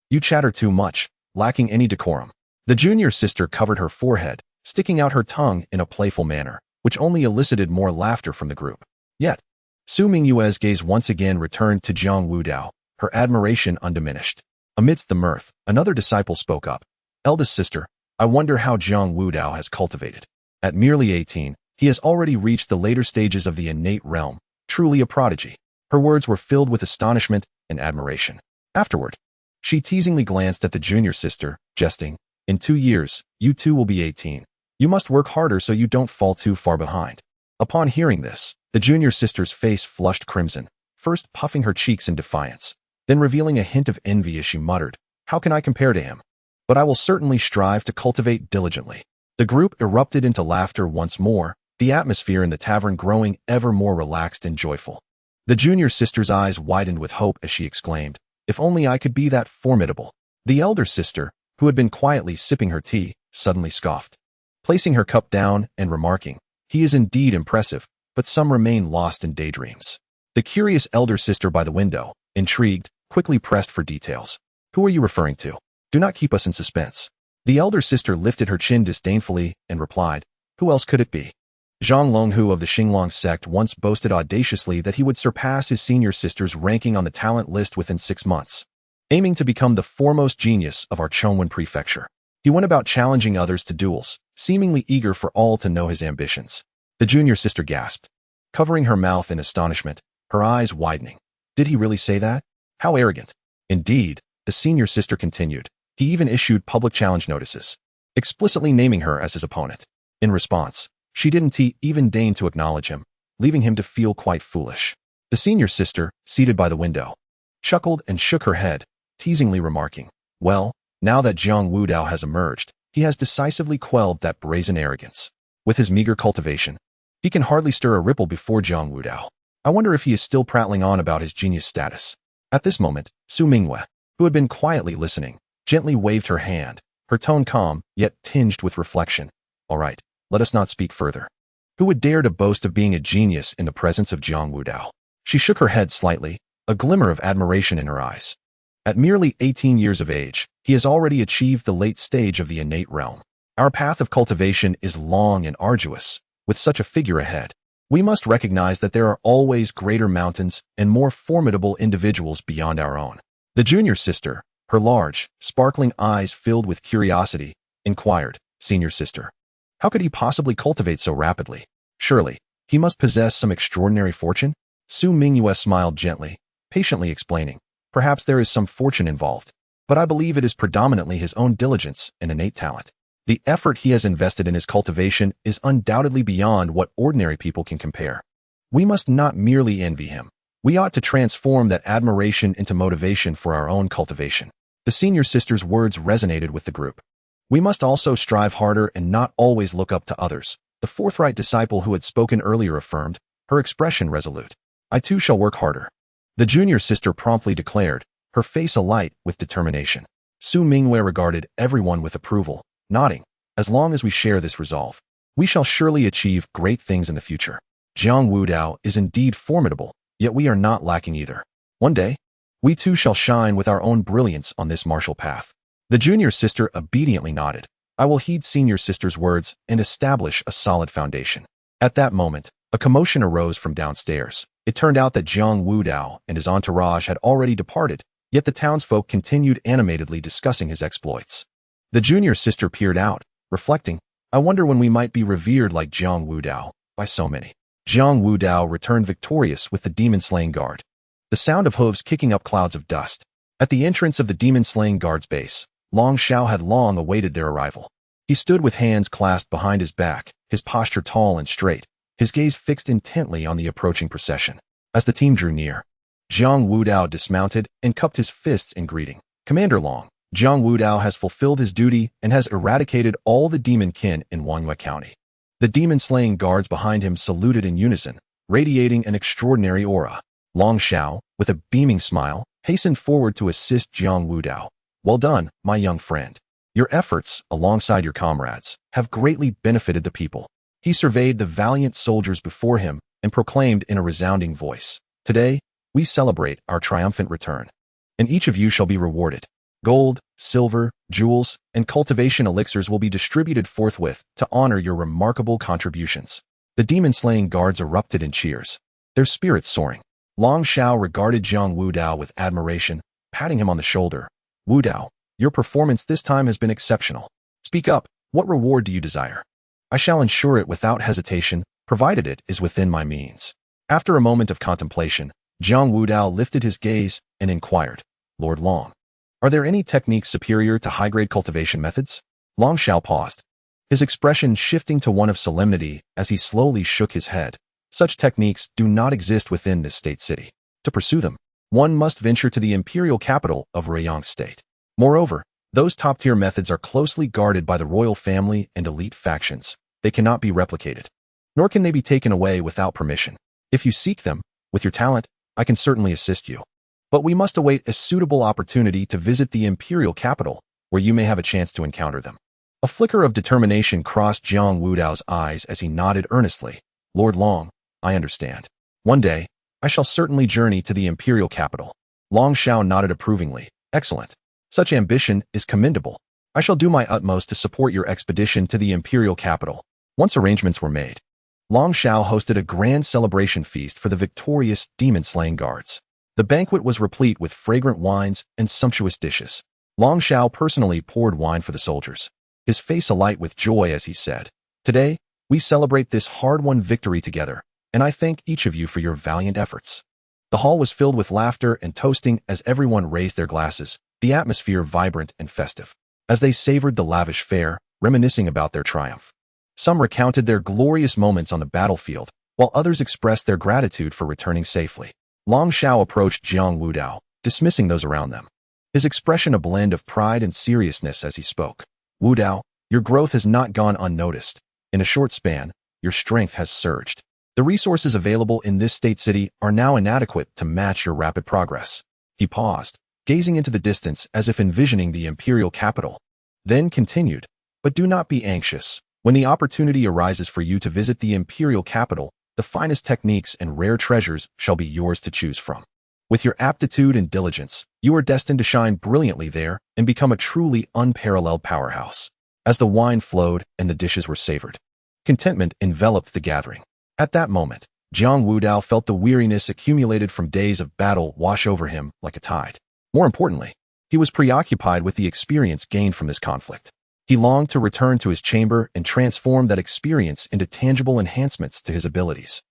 "You chatter too much, lacking any decorum." The junior sister covered her forehead, sticking out her tongue in a playful manner, which only elicited more laughter from the group. Yet, Su Mingyue's gaze once again returned to Jiang Wudao, her admiration undiminished. Amidst the mirth, another disciple spoke up, "Eldest sister, I wonder how Jiang Wudao has cultivated. At merely 18, he has already reached the later stages of the innate realm, truly a prodigy." Her words were filled with astonishment and admiration. Afterward, she teasingly glanced at the junior sister, jesting, "In 2 years, you too will be 18. You must work harder so you don't fall too far behind." Upon hearing this, the junior sister's face flushed crimson, first puffing her cheeks in defiance, then revealing a hint of envy as she muttered, "How can I compare to him? But I will certainly strive to cultivate diligently." The group erupted into laughter once more, the atmosphere in the tavern growing ever more relaxed and joyful. The junior sister's eyes widened with hope as she exclaimed, "If only I could be that formidable." The elder sister, who had been quietly sipping her tea, suddenly scoffed, placing her cup down and remarking, "He is indeed impressive, but some remain lost in daydreams." The curious elder sister by the window, intrigued, quickly pressed for details. "Who are you referring to? Do not keep us in suspense." The elder sister lifted her chin disdainfully and replied, "Who else could it be?" Zhang Longhu of the Xinglong sect once boasted audaciously that he would surpass his senior sister's ranking on the talent list within 6 months, aiming to become the foremost genius of our Chongwen prefecture. He went about challenging others to duels, seemingly eager for all to know his ambitions. The junior sister gasped, covering her mouth in astonishment, her eyes widening. Did he really say that? How arrogant. Indeed, the senior sister continued. He even issued public challenge notices, explicitly naming her as his opponent. In response, she didn't even deign to acknowledge him, leaving him to feel quite foolish. The senior sister, seated by the window, chuckled and shook her head, teasingly remarking, well, now that Jiang Wudao has emerged, he has decisively quelled that brazen arrogance. With his meager cultivation, he can hardly stir a ripple before Jiang Wudao. I wonder if he is still prattling on about his genius status. At this moment, Su Mingwei, who had been quietly listening, gently waved her hand, her tone calm, yet tinged with reflection. All right, let us not speak further. Who would dare to boast of being a genius in the presence of Jiang Wudao? She shook her head slightly, a glimmer of admiration in her eyes. At merely 18 years of age, he has already achieved the late stage of the innate realm. Our path of cultivation is long and arduous. With such a figure ahead, we must recognize that there are always greater mountains and more formidable individuals beyond our own. The junior sister, her large, sparkling eyes filled with curiosity, inquired, Senior sister, how could he possibly cultivate so rapidly? Surely, he must possess some extraordinary fortune? Su Mingyue smiled gently, patiently explaining, perhaps there is some fortune involved, but I believe it is predominantly his own diligence and innate talent. The effort he has invested in his cultivation is undoubtedly beyond what ordinary people can compare. We must not merely envy him. We ought to transform that admiration into motivation for our own cultivation. The senior sister's words resonated with the group. We must also strive harder and not always look up to others. The forthright disciple who had spoken earlier affirmed, her expression resolute. I too shall work harder. The junior sister promptly declared, her face alight with determination. Su Mingwei regarded everyone with approval, nodding, as long as we share this resolve, we shall surely achieve great things in the future. Jiang Wudao is indeed formidable, yet we are not lacking either. One day, we too shall shine with our own brilliance on this martial path. The junior sister obediently nodded. I will heed senior sister's words and establish a solid foundation. At that moment, a commotion arose from downstairs. It turned out that Jiang Wudao and his entourage had already departed, yet the townsfolk continued animatedly discussing his exploits. The junior sister peered out, reflecting, I wonder when we might be revered like Jiang Wudao by so many. Jiang Wudao returned victorious with the demon-slaying guard, the sound of hooves kicking up clouds of dust. At the entrance of the demon-slaying guard's base, Long Shao had long awaited their arrival. He stood with hands clasped behind his back, his posture tall and straight, his gaze fixed intently on the approaching procession. As the team drew near, Jiang Wudao dismounted and cupped his fists in greeting. Commander Long, Jiang Wudao has fulfilled his duty and has eradicated all the demon kin in Wangyue County. The demon-slaying guards behind him saluted in unison, radiating an extraordinary aura. Long Shao, with a beaming smile, hastened forward to assist Jiang Wudao. Well done, my young friend. Your efforts, alongside your comrades, have greatly benefited the people. He surveyed the valiant soldiers before him and proclaimed in a resounding voice, Today, we celebrate our triumphant return, and each of you shall be rewarded. Gold, silver, jewels, and cultivation elixirs will be distributed forthwith to honor your remarkable contributions. The demon-slaying guards erupted in cheers, their spirits soaring. Long Shao regarded Jiang Wudao with admiration, patting him on the shoulder. Wudao, your performance this time has been exceptional. Speak up, what reward do you desire? I shall ensure it without hesitation, provided it is within my means. After a moment of contemplation, Jiang Wudao lifted his gaze and inquired, Lord Long, are there any techniques superior to high-grade cultivation methods? Long Shao paused, his expression shifting to one of solemnity as he slowly shook his head. Such techniques do not exist within this state city. To pursue them, one must venture to the imperial capital of Rayong State. Moreover, those top-tier methods are closely guarded by the royal family and elite factions. They cannot be replicated, nor can they be taken away without permission. If you seek them, with your talent, I can certainly assist you. But we must await a suitable opportunity to visit the imperial capital, where you may have a chance to encounter them. A flicker of determination crossed Jiang Wudao's eyes as he nodded earnestly. Lord Long, I understand. One day, I shall certainly journey to the imperial capital. Long Shao nodded approvingly. Excellent. Such ambition is commendable. I shall do my utmost to support your expedition to the imperial capital. Once arrangements were made, Long Shao hosted a grand celebration feast for the victorious demon-slaying guards. The banquet was replete with fragrant wines and sumptuous dishes. Long Shao personally poured wine for the soldiers, his face alight with joy as he said, "Today, we celebrate this hard-won victory together, and I thank each of you for your valiant efforts." The hall was filled with laughter and toasting as everyone raised their glasses, the atmosphere vibrant and festive. As they savored the lavish fare, reminiscing about their triumph. Some recounted their glorious moments on the battlefield, while others expressed their gratitude for returning safely. Long Shao approached Jiang Wudao, dismissing those around them. His expression a blend of pride and seriousness as he spoke. "Wudao, your growth has not gone unnoticed. In a short span, your strength has surged. The resources available in this state city are now inadequate to match your rapid progress." He paused, gazing into the distance as if envisioning the imperial capital. Then continued, "But do not be anxious. When the opportunity arises for you to visit the imperial capital, the finest techniques and rare treasures shall be yours to choose from. With your aptitude and diligence, you are destined to shine brilliantly there and become a truly unparalleled powerhouse." As the wine flowed and the dishes were savored, contentment enveloped the gathering. At that moment, Jiang Wudao felt the weariness accumulated from days of battle wash over him like a tide. More importantly, he was preoccupied with the experience gained from this conflict. He longed to return to his chamber and transform that experience into tangible enhancements to his abilities.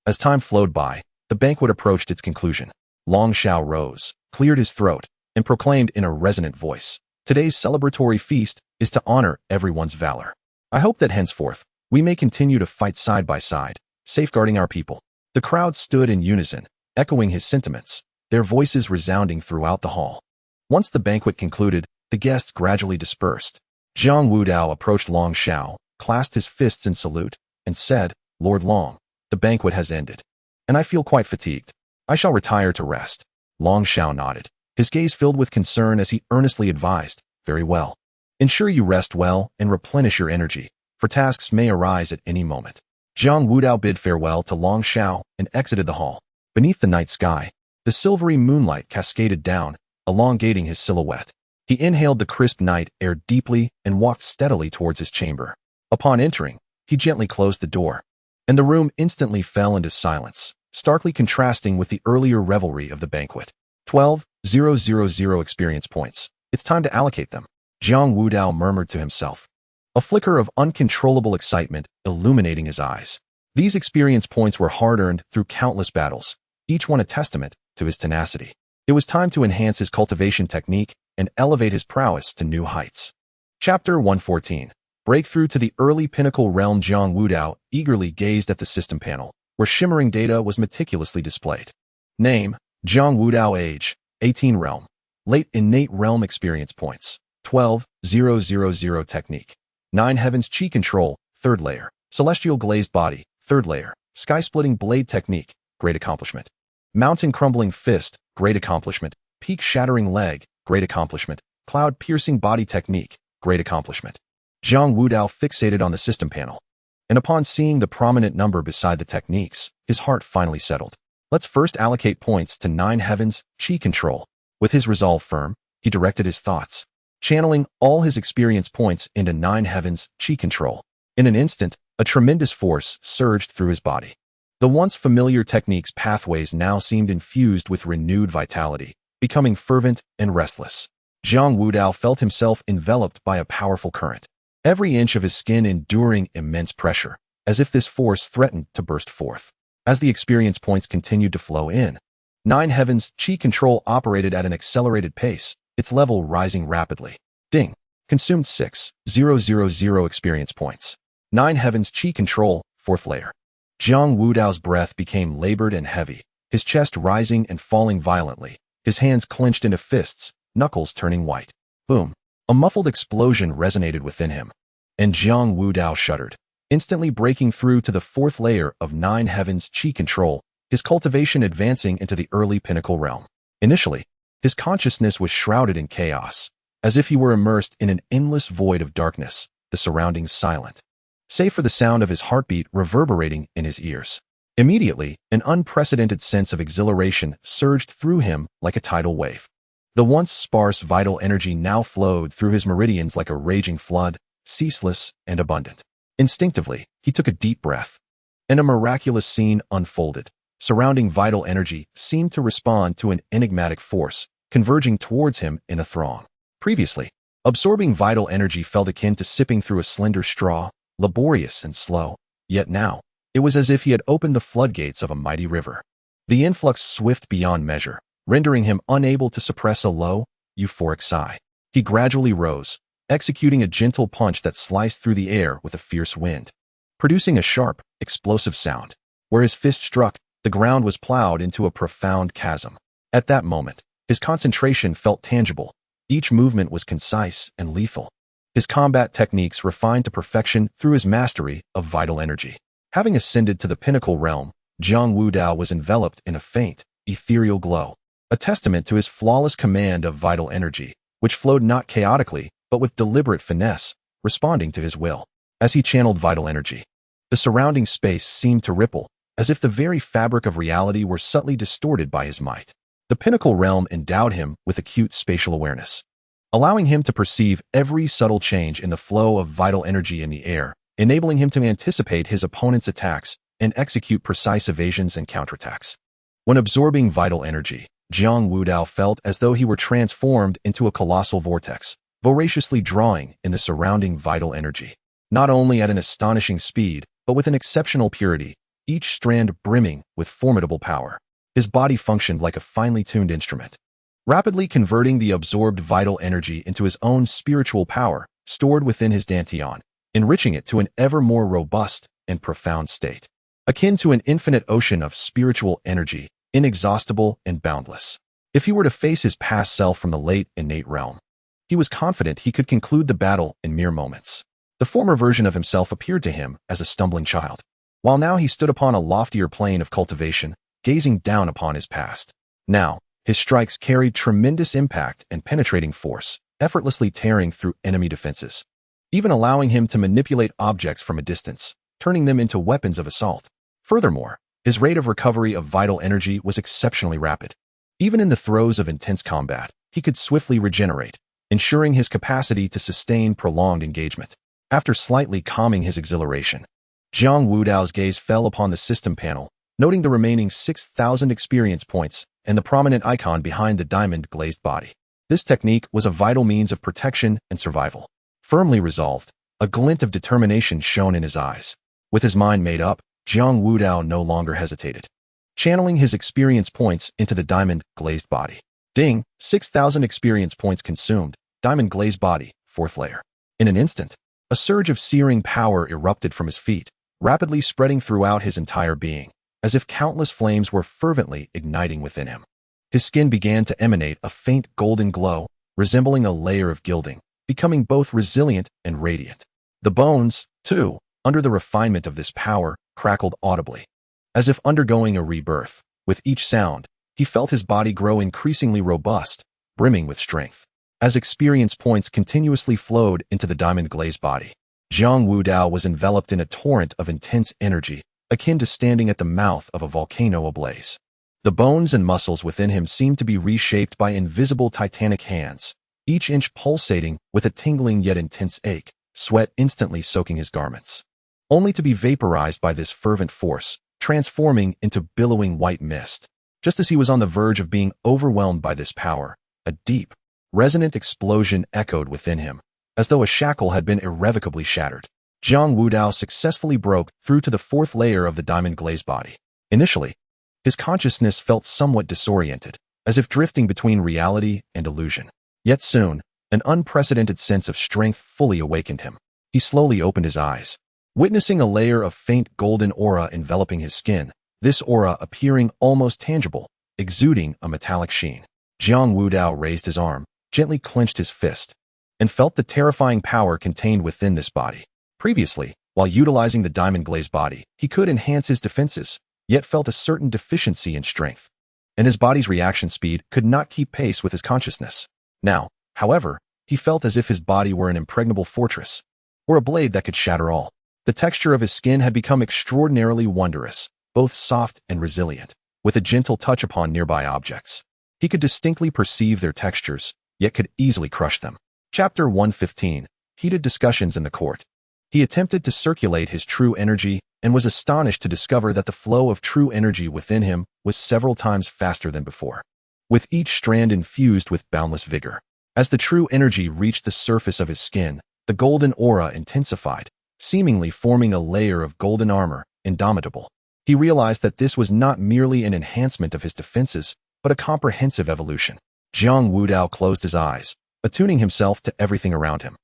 As time flowed by, the banquet approached its conclusion. Long Shao rose, cleared his throat, and proclaimed in a resonant voice, "Today's celebratory feast is to honor everyone's valor. I hope that henceforth, we may continue to fight side by side, safeguarding our people." The crowd stood in unison, echoing his sentiments, their voices resounding throughout the hall. Once the banquet concluded, the guests gradually dispersed. Jiang Wudao approached Long Shao, clasped his fists in salute, and said, "Lord Long, the banquet has ended, and I feel quite fatigued. I shall retire to rest." Long Shao nodded, his gaze filled with concern as he earnestly advised, "Very well. Ensure you rest well and replenish your energy, for tasks may arise at any moment." Jiang Wudao bid farewell to Long Shao and exited the hall. Beneath the night sky, the silvery moonlight cascaded down, elongating his silhouette. He inhaled the crisp night air deeply and walked steadily towards his chamber. Upon entering, he gently closed the door, and the room instantly fell into silence, starkly contrasting with the earlier revelry of the banquet. 12,000 experience points. It's time to allocate them, Jiang Wudao murmured to himself, a flicker of uncontrollable excitement illuminating his eyes. These experience points were hard-earned through countless battles, each one a testament to his tenacity. It was time to enhance his cultivation technique and elevate his prowess to new heights. Chapter 114. Breakthrough to the early pinnacle realm. Jiang Wudao eagerly gazed at the system panel, where shimmering data was meticulously displayed. Name, Jiang Wudao. Age, 18. Realm. Late innate realm experience points, 12,000. Technique. 9 Heavens Chi Control, 3rd layer. Celestial Glazed Body, 3rd layer. Sky-Splitting Blade Technique, great accomplishment. Mountain Crumbling Fist, great accomplishment. Peak Shattering Leg, great accomplishment. Cloud Piercing Body Technique, great accomplishment. Jiang Wudao fixated on the system panel, and upon seeing the prominent number beside the techniques, his heart finally settled. Let's first allocate points to 9 Heavens Chi Control. With his resolve firm, he directed his thoughts, channeling all his experience points into 9 Heavens Chi Control. In an instant, a tremendous force surged through his body. The once familiar technique's pathways now seemed infused with renewed vitality, becoming fervent and restless. Jiang Wudao felt himself enveloped by a powerful current, every inch of his skin enduring immense pressure, as if this force threatened to burst forth. As the experience points continued to flow in, 9 Heavens Chi Control operated at an accelerated pace, its level rising rapidly. Ding. Consumed 6,000 experience points. 9 Heavens Chi Control, 4th layer. Jiang Wudao's breath became labored and heavy, his chest rising and falling violently, his hands clenched into fists, knuckles turning white. Boom. A muffled explosion resonated within him, and Jiang Wudao shuddered, instantly breaking through to the 4th layer of 9 Heavens Chi Control, his cultivation advancing into the early pinnacle realm. Initially, his consciousness was shrouded in chaos, as if he were immersed in an endless void of darkness, the surroundings silent, save for the sound of his heartbeat reverberating in his ears. Immediately, an unprecedented sense of exhilaration surged through him like a tidal wave. The once sparse vital energy now flowed through his meridians like a raging flood, ceaseless and abundant. Instinctively, he took a deep breath, and a miraculous scene unfolded. Surrounding vital energy seemed to respond to an enigmatic force, converging towards him in a throng. Previously, Absorbing vital energy felt akin to sipping through a slender straw, laborious and slow. Yet now, it was as if he had opened the floodgates of a mighty river. The influx swift beyond measure, rendering him unable to suppress a low, euphoric sigh. He gradually rose, executing a gentle punch that sliced through the air with a fierce wind, producing a sharp, explosive sound. Where his fist struck, the ground was plowed into a profound chasm. At that moment, his concentration felt tangible. Each movement was concise and lethal. His combat techniques refined to perfection through his mastery of vital energy. Having ascended to the pinnacle realm, Jiang Wudao was enveloped in a faint, ethereal glow, a testament to his flawless command of vital energy, which flowed not chaotically, but with deliberate finesse, responding to his will. As he channeled vital energy, the surrounding space seemed to ripple, as if the very fabric of reality were subtly distorted by his might. The pinnacle realm endowed him with acute spatial awareness, allowing him to perceive every subtle change in the flow of vital energy in the air, enabling him to anticipate his opponent's attacks and execute precise evasions and counterattacks. When absorbing vital energy, Jiang Wudao felt as though he were transformed into a colossal vortex, voraciously drawing in the surrounding vital energy, not only at an astonishing speed, but with an exceptional purity, each strand brimming with formidable power. His body functioned like a finely tuned instrument, rapidly converting the absorbed vital energy into his own spiritual power, stored within his dantian, enriching it to an ever more robust and profound state, akin to an infinite ocean of spiritual energy, inexhaustible and boundless. If he were to face his past self from the late innate realm, he was confident he could conclude the battle in mere moments. The former version of himself appeared to him as a stumbling child, while now he stood upon a loftier plane of cultivation, gazing down upon his past. Now, his strikes carried tremendous impact and penetrating force, effortlessly tearing through enemy defenses, even allowing him to manipulate objects from a distance, turning them into weapons of assault. Furthermore, his rate of recovery of vital energy was exceptionally rapid. Even in the throes of intense combat, he could swiftly regenerate, ensuring his capacity to sustain prolonged engagement. After slightly calming his exhilaration, Jiang Wudao's gaze fell upon the system panel, noting the remaining 6,000 experience points and the prominent icon behind the diamond-glazed body. This technique was a vital means of protection and survival. Firmly resolved, a glint of determination shone in his eyes. With his mind made up, Jiang Wudao no longer hesitated, channeling his experience points into the diamond-glazed body. Ding! 6,000 experience points consumed. Diamond-glazed body, 4th layer. In an instant, a surge of searing power erupted from his feet, rapidly spreading throughout his entire being, as if countless flames were fervently igniting within him. His skin began to emanate a faint golden glow, resembling a layer of gilding, becoming both resilient and radiant. The bones, too, under the refinement of this power, crackled audibly, as if undergoing a rebirth. With each sound, he felt his body grow increasingly robust, brimming with strength. As experience points continuously flowed into the diamond-glazed body, Jiang Wudao was enveloped in a torrent of intense energy, akin to standing at the mouth of a volcano ablaze. The bones and muscles within him seemed to be reshaped by invisible titanic hands, each inch pulsating with a tingling yet intense ache, sweat instantly soaking his garments, only to be vaporized by this fervent force, transforming into billowing white mist. Just as he was on the verge of being overwhelmed by this power, a deep, resonant explosion echoed within him, as though a shackle had been irrevocably shattered. Jiang Wudao successfully broke through to the 4th layer of the diamond-glazed body. Initially, his consciousness felt somewhat disoriented, as if drifting between reality and illusion. Yet soon, an unprecedented sense of strength fully awakened him. He slowly opened his eyes, witnessing a layer of faint golden aura enveloping his skin, this aura appearing almost tangible, exuding a metallic sheen. Jiang Wudao raised his arm, gently clenched his fist, and felt the terrifying power contained within this body. Previously, while utilizing the diamond-glazed body, he could enhance his defenses, yet felt a certain deficiency in strength, and his body's reaction speed could not keep pace with his consciousness. Now, however, he felt as if his body were an impregnable fortress, or a blade that could shatter all. The texture of his skin had become extraordinarily wondrous, both soft and resilient, with a gentle touch upon nearby objects. He could distinctly perceive their textures, yet could easily crush them. Chapter 115. Heated discussions in the court. He attempted to circulate his true energy and was astonished to discover that the flow of true energy within him was several times faster than before, with each strand infused with boundless vigor. As the true energy reached the surface of his skin, the golden aura intensified, seemingly forming a layer of golden armor, indomitable. He realized that this was not merely an enhancement of his defenses, but a comprehensive evolution. Jiang Wudao closed his eyes, attuning himself to everything around him.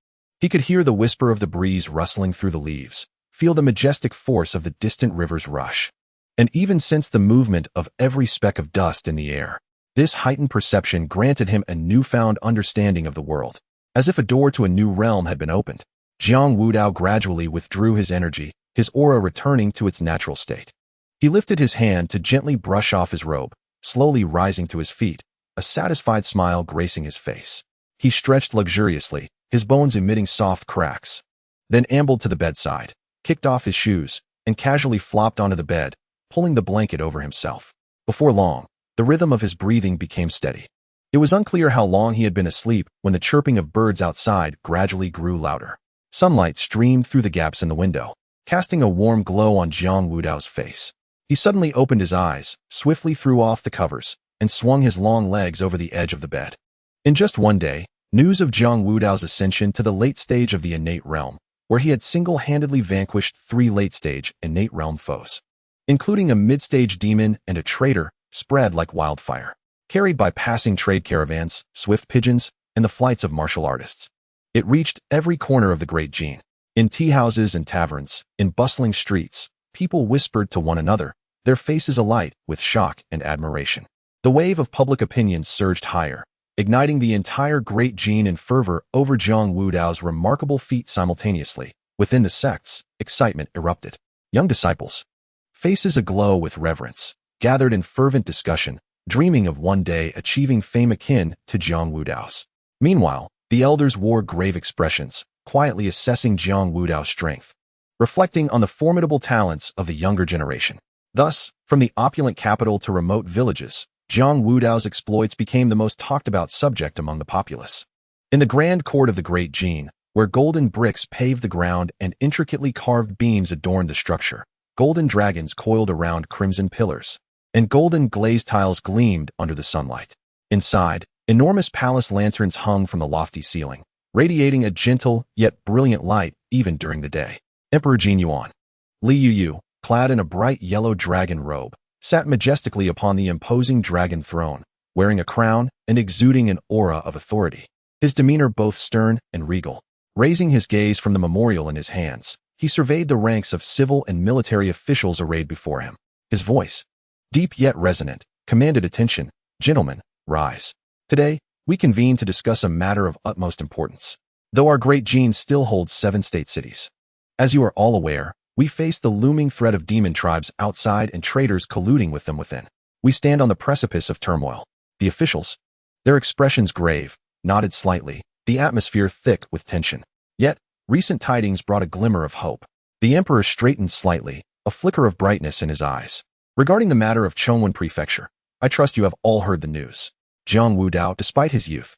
He could hear the whisper of the breeze rustling through the leaves, feel the majestic force of the distant river's rush, and even sense the movement of every speck of dust in the air. This heightened perception granted him a newfound understanding of the world. As if a door to a new realm had been opened, Jiang Wudao gradually withdrew his energy, his aura returning to its natural state. He lifted his hand to gently brush off his robe, slowly rising to his feet, a satisfied smile gracing his face. He stretched luxuriously, his bones emitting soft cracks, then ambled to the bedside, kicked off his shoes, and casually flopped onto the bed, pulling the blanket over himself. Before long, the rhythm of his breathing became steady. It was unclear how long he had been asleep when the chirping of birds outside gradually grew louder. Sunlight streamed through the gaps in the window, casting a warm glow on Jiang Wudao's face. He suddenly opened his eyes, swiftly threw off the covers, and swung his long legs over the edge of the bed. In just one day, news of Jiang Wudao's ascension to the late stage of the innate realm, where he had single-handedly vanquished 3 late-stage innate realm foes, including a mid-stage demon and a traitor, spread like wildfire, carried by passing trade caravans, swift pigeons, and the flights of martial artists. It reached every corner of the Great Jiang. In tea-houses and taverns, in bustling streets, people whispered to one another, their faces alight with shock and admiration. The wave of public opinion surged higher, igniting the entire Great Jiang in fervor over Jiang Wudao's remarkable feat simultaneously. Within the sects, excitement erupted. Young disciples, faces aglow with reverence, gathered in fervent discussion, dreaming of one day achieving fame akin to Jiang Wudao's. Meanwhile, the elders wore grave expressions, quietly assessing Jiang Wudao's strength, reflecting on the formidable talents of the younger generation. Thus, from the opulent capital to remote villages, Jiang Wudao's exploits became the most talked-about subject among the populace. In the grand court of the Great Jiang, where golden bricks paved the ground and intricately carved beams adorned the structure, golden dragons coiled around crimson pillars, and golden glazed tiles gleamed under the sunlight. Inside, enormous palace lanterns hung from the lofty ceiling, radiating a gentle yet brilliant light even during the day. Emperor Jin Yuan, Li Yuyu, clad in a bright yellow dragon robe, sat majestically upon the imposing dragon throne, wearing a crown and exuding an aura of authority. His demeanor both stern and regal. Raising his gaze from the memorial in his hands, he surveyed the ranks of civil and military officials arrayed before him. His voice, deep yet resonant, commanded attention. Gentlemen, rise. Today, we convene to discuss a matter of utmost importance. Though our Great Jiang still holds 7 state cities, as you are all aware, we face the looming threat of demon tribes outside and traitors colluding with them within. We stand on the precipice of turmoil. The officials, their expressions grave, nodded slightly, the atmosphere thick with tension. Yet, recent tidings brought a glimmer of hope. The emperor straightened slightly, a flicker of brightness in his eyes. Regarding the matter of Chongwen Prefecture, I trust you have all heard the news. Jiang Wudao, despite his youth,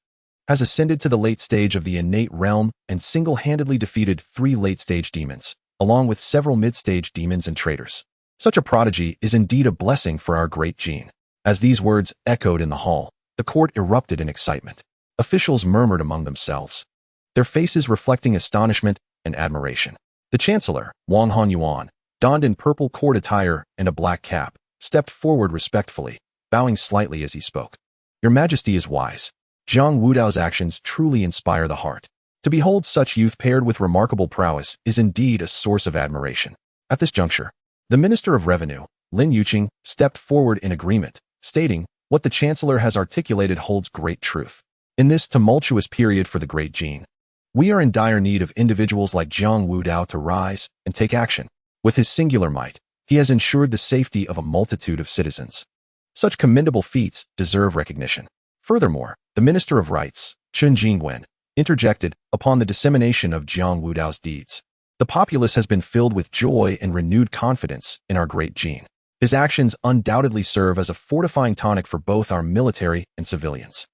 has ascended to the late stage of the innate realm and single-handedly defeated 3 late-stage demons, along with several mid-stage demons and traitors. Such a prodigy is indeed a blessing for our Great Jiang. As these words echoed in the hall, the court erupted in excitement. Officials murmured among themselves, their faces reflecting astonishment and admiration. The chancellor, Wang Hanyuan, donned in purple court attire and a black cap, stepped forward respectfully, bowing slightly as he spoke. Your Majesty is wise. Jiang Wudao's actions truly inspire the heart. To behold such youth paired with remarkable prowess is indeed a source of admiration. At this juncture, the Minister of Revenue, Lin Yuqing, stepped forward in agreement, stating, what the Chancellor has articulated holds great truth. In this tumultuous period for the Great Jiang, we are in dire need of individuals like Jiang Wudao to rise and take action. With his singular might, he has ensured the safety of a multitude of citizens. Such commendable feats deserve recognition. Furthermore, the Minister of Rights, Chen Jingwen, interjected upon the dissemination of Jiang Wudao's deeds. The populace has been filled with joy and renewed confidence in our Great Jiang. His actions undoubtedly serve as a fortifying tonic for both our military and civilians.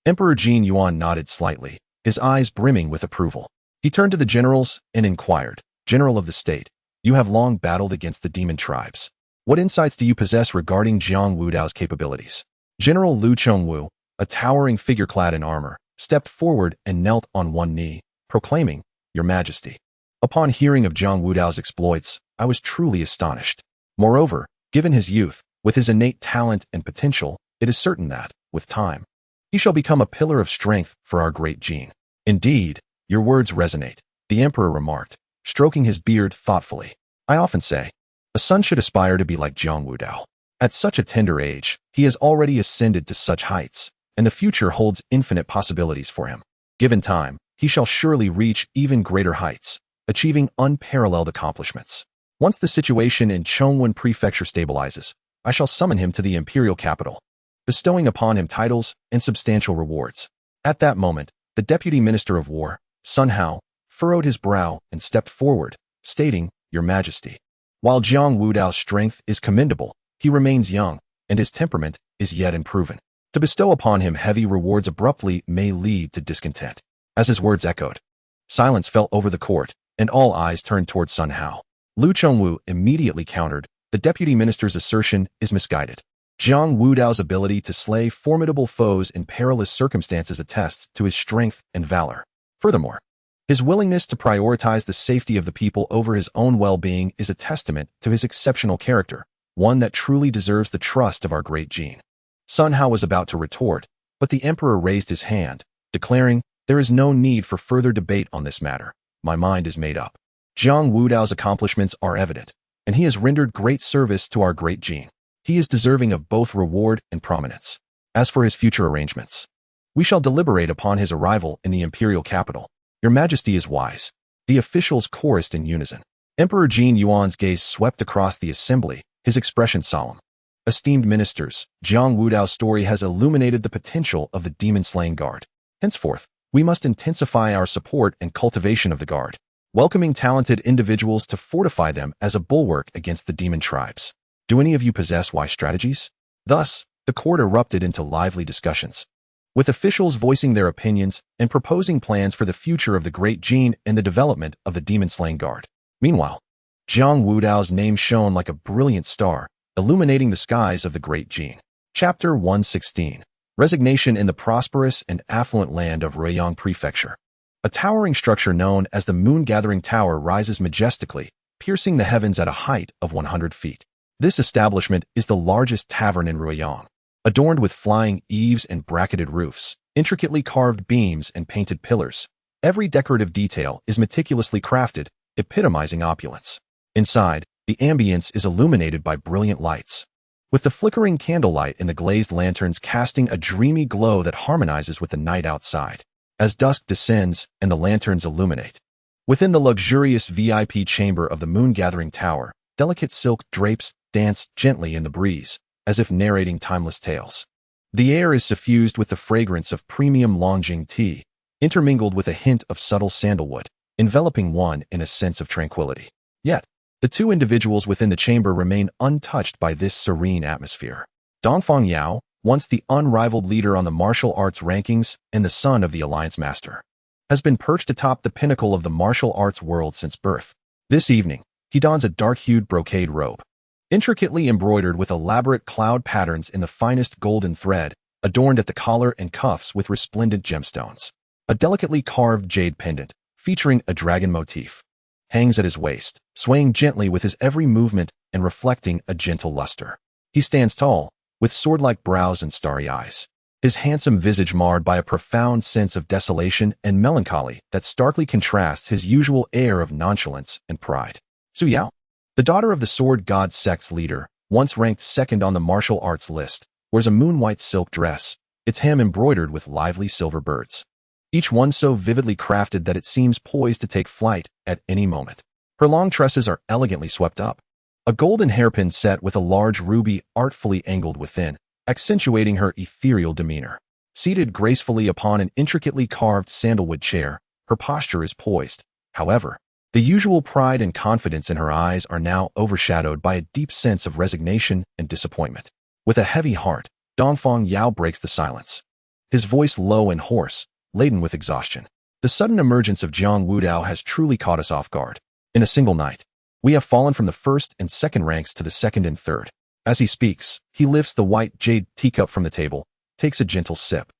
Emperor Jin Yuan nodded slightly, his eyes brimming with approval. He turned to the generals and inquired, General of the state, you have long battled against the demon tribes. What insights do you possess regarding Jiang Wudao's capabilities? General Lu Chongwu, a towering figure clad in armor, stepped forward and knelt on one knee, proclaiming, "Your Majesty." Upon hearing of Jiang Wudao's exploits, I was truly astonished. Moreover, given his youth, with his innate talent and potential, it is certain that, with time, he shall become a pillar of strength for our great Jin. Indeed, your words resonate, the emperor remarked, stroking his beard thoughtfully. I often say, a son should aspire to be like Jiang Wudao. At such a tender age, he has already ascended to such heights, and the future holds infinite possibilities for him. Given time, he shall surely reach even greater heights, achieving unparalleled accomplishments. Once the situation in Chongwen Prefecture stabilizes, I shall summon him to the imperial capital, bestowing upon him titles and substantial rewards. At that moment, the Deputy Minister of War, Sun Hao, furrowed his brow and stepped forward, stating, "Your Majesty." While Jiang Wudao's strength is commendable, he remains young, and his temperament is yet unproven. To bestow upon him heavy rewards abruptly may lead to discontent. As his words echoed, silence fell over the court, and all eyes turned toward Sun Hao. Lu Chongwu immediately countered, the deputy minister's assertion is misguided. Jiang Wudao's ability to slay formidable foes in perilous circumstances attests to his strength and valor. Furthermore, his willingness to prioritize the safety of the people over his own well-being is a testament to his exceptional character, one that truly deserves the trust of our great Jin. Sun Hao was about to retort, but the emperor raised his hand, declaring, "There is no need for further debate on this matter. My mind is made up. Jiang Wudao's accomplishments are evident, and he has rendered great service to our great Jin. He is deserving of both reward and prominence. As for his future arrangements, we shall deliberate upon his arrival in the imperial capital. Your Majesty is wise." The officials chorused in unison. Emperor Jin Yuan's gaze swept across the assembly, his expression solemn. "Esteemed ministers, Jiang Wudao's story has illuminated the potential of the demon-slaying guard. Henceforth, we must intensify our support and cultivation of the guard, welcoming talented individuals to fortify them as a bulwark against the demon tribes. Do any of you possess wise strategies?" Thus, the court erupted into lively discussions, with officials voicing their opinions and proposing plans for the future of the great Jin and the development of the demon-slaying guard. Meanwhile, Jiang Wudao's name shone like a brilliant star, illuminating the skies of the great Jin. Chapter 116. Resignation in the prosperous and affluent land of Ruiyang Prefecture. A towering structure known as the Moon-Gathering Tower rises majestically, piercing the heavens at a height of 100 feet. This establishment is the largest tavern in Ruiyang, adorned with flying eaves and bracketed roofs, intricately carved beams and painted pillars. Every decorative detail is meticulously crafted, epitomizing opulence. Inside, the ambience is illuminated by brilliant lights, with the flickering candlelight and the glazed lanterns casting a dreamy glow that harmonizes with the night outside. As dusk descends and the lanterns illuminate, within the luxurious VIP chamber of the Moon-Gathering Tower, delicate silk drapes dance gently in the breeze, as if narrating timeless tales. The air is suffused with the fragrance of premium Longjing tea, intermingled with a hint of subtle sandalwood, enveloping one in a sense of tranquility. Yet, the two individuals within the chamber remain untouched by this serene atmosphere. Dongfang Yao, once the unrivaled leader on the martial arts rankings and the son of the Alliance Master, has been perched atop the pinnacle of the martial arts world since birth. This evening, he dons a dark-hued brocade robe, intricately embroidered with elaborate cloud patterns in the finest golden thread, adorned at the collar and cuffs with resplendent gemstones. A delicately carved jade pendant, featuring a dragon motif, hangs at his waist, swaying gently with his every movement and reflecting a gentle luster. He stands tall, with sword-like brows and starry eyes, his handsome visage marred by a profound sense of desolation and melancholy that starkly contrasts his usual air of nonchalance and pride. Su Yao, the daughter of the sword god sect's leader, once ranked second on the martial arts list, wears a moon-white silk dress, its hem embroidered with lively silver birds, each one so vividly crafted that it seems poised to take flight at any moment. Her long tresses are elegantly swept up, a golden hairpin set with a large ruby artfully angled within, accentuating her ethereal demeanor. Seated gracefully upon an intricately carved sandalwood chair, her posture is poised. However, the usual pride and confidence in her eyes are now overshadowed by a deep sense of resignation and disappointment. With a heavy heart, Dongfang Yao breaks the silence, his voice low and hoarse, laden with exhaustion. The sudden emergence of Jiang Wudao has truly caught us off guard. In a single night, we have fallen from the first and second ranks to the second and third. As he speaks, he lifts the white jade teacup from the table, takes a gentle sip,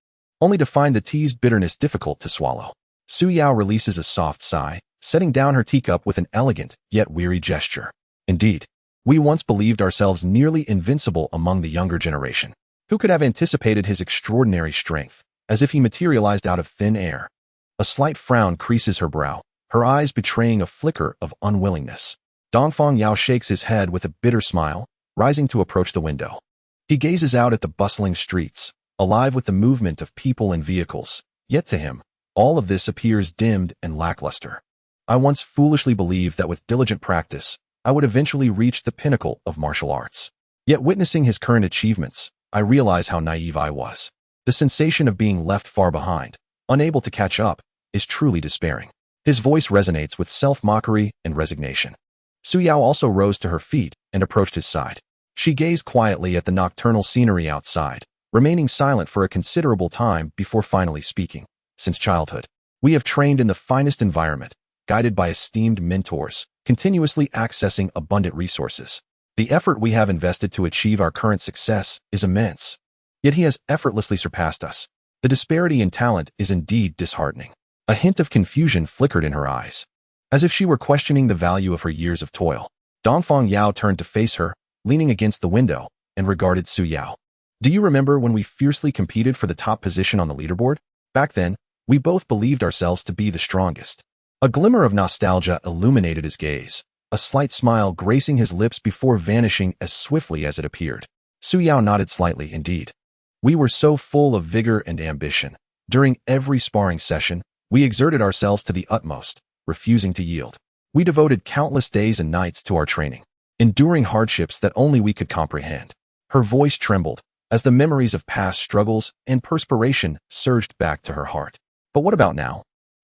only to find the tea's bitterness difficult to swallow. Su Yao releases a soft sigh, setting down her teacup with an elegant yet weary gesture. Indeed, we once believed ourselves nearly invincible among the younger generation. Who could have anticipated his extraordinary strength, as if he materialized out of thin air? A slight frown creases her brow, her eyes betraying a flicker of unwillingness. Dongfang Yao shakes his head with a bitter smile, rising to approach the window. He gazes out at the bustling streets, alive with the movement of people and vehicles, yet to him, all of this appears dimmed and lackluster. I once foolishly believed that with diligent practice, I would eventually reach the pinnacle of martial arts. Yet witnessing his current achievements, I realize how naive I was. The sensation of being left far behind, unable to catch up, is truly despairing. His voice resonates with self-mockery and resignation. Su Yao also rose to her feet and approached his side. She gazed quietly at the nocturnal scenery outside, remaining silent for a considerable time before finally speaking. Since childhood, we have trained in the finest environment, guided by esteemed mentors, continuously accessing abundant resources. The effort we have invested to achieve our current success is immense. Yet he has effortlessly surpassed us. The disparity in talent is indeed disheartening. A hint of confusion flickered in her eyes, as if she were questioning the value of her years of toil. Dongfang Yao turned to face her, leaning against the window, and regarded Su Yao. Do you remember when we fiercely competed for the top position on the leaderboard? Back then, we both believed ourselves to be the strongest. A glimmer of nostalgia illuminated his gaze, a slight smile gracing his lips before vanishing as swiftly as it appeared. Su Yao nodded slightly. Indeed, we were so full of vigor and ambition. During every sparring session, we exerted ourselves to the utmost, refusing to yield. We devoted countless days and nights to our training, enduring hardships that only we could comprehend. Her voice trembled as the memories of past struggles and perspiration surged back to her heart. But what about now?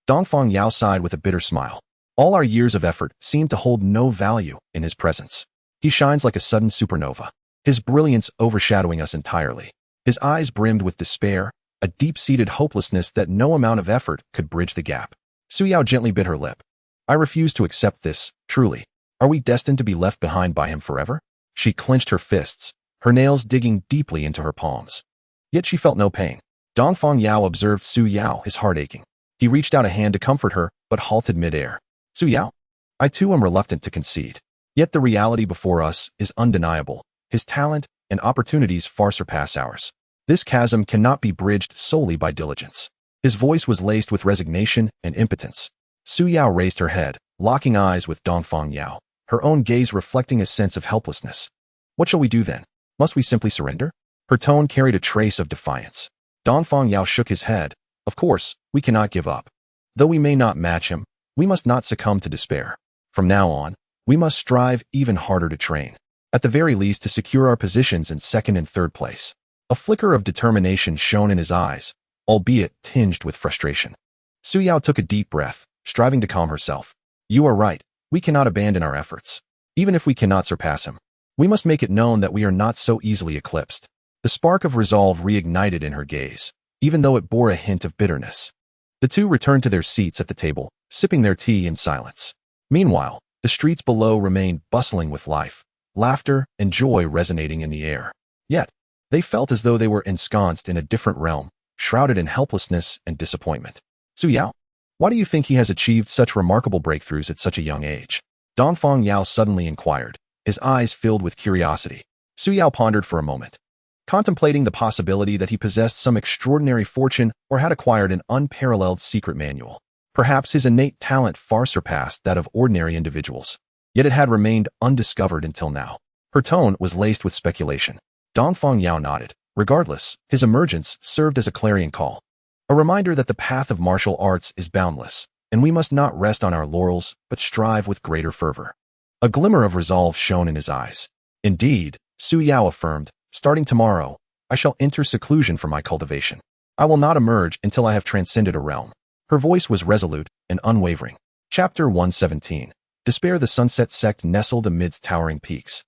Dongfang Yao sighed with a bitter smile. All our years of effort seemed to hold no value in his presence. He shines like a sudden supernova, his brilliance overshadowing us entirely. His eyes brimmed with despair, a deep-seated hopelessness that no amount of effort could bridge the gap. Su Yao gently bit her lip. I refuse to accept this, truly. Are we destined to be left behind by him forever? She clenched her fists, her nails digging deeply into her palms. Yet she felt no pain. Dongfang Yao observed Su Yao, his heart aching. He reached out a hand to comfort her, but halted mid-air. Su Yao, I too am reluctant to concede. Yet the reality before us is undeniable. His talent and opportunities far surpass ours. This chasm cannot be bridged solely by diligence. His voice was laced with resignation and impotence. Su Yao raised her head, locking eyes with Dongfang Yao, her own gaze reflecting a sense of helplessness. What shall we do then? Must we simply surrender? Her tone carried a trace of defiance. Dongfang Yao shook his head. Of course, we cannot give up. Though we may not match him, we must not succumb to despair. From now on, we must strive even harder to train, at the very least to secure our positions in second and third place. A flicker of determination shone in his eyes, albeit tinged with frustration. Su Yao took a deep breath, striving to calm herself. You are right, we cannot abandon our efforts. Even if we cannot surpass him, we must make it known that we are not so easily eclipsed. The spark of resolve reignited in her gaze, even though it bore a hint of bitterness. The two returned to their seats at the table, sipping their tea in silence. Meanwhile, the streets below remained bustling with life, laughter and joy resonating in the air. Yet, they felt as though they were ensconced in a different realm, shrouded in helplessness and disappointment. Su Yao, why do you think he has achieved such remarkable breakthroughs at such a young age? Dongfang Yao suddenly inquired, his eyes filled with curiosity. Su Yao pondered for a moment, contemplating the possibility that he possessed some extraordinary fortune or had acquired an unparalleled secret manual. Perhaps his innate talent far surpassed that of ordinary individuals, yet it had remained undiscovered until now. Her tone was laced with speculation. Dongfang Yao nodded. Regardless, his emergence served as a clarion call, a reminder that the path of martial arts is boundless, and we must not rest on our laurels but strive with greater fervor. A glimmer of resolve shone in his eyes. Indeed, Su Yao affirmed, starting tomorrow, I shall enter seclusion for my cultivation. I will not emerge until I have transcended a realm. Her voice was resolute and unwavering. Chapter 117. Despair. The Sunset Sect nestled amidst towering peaks.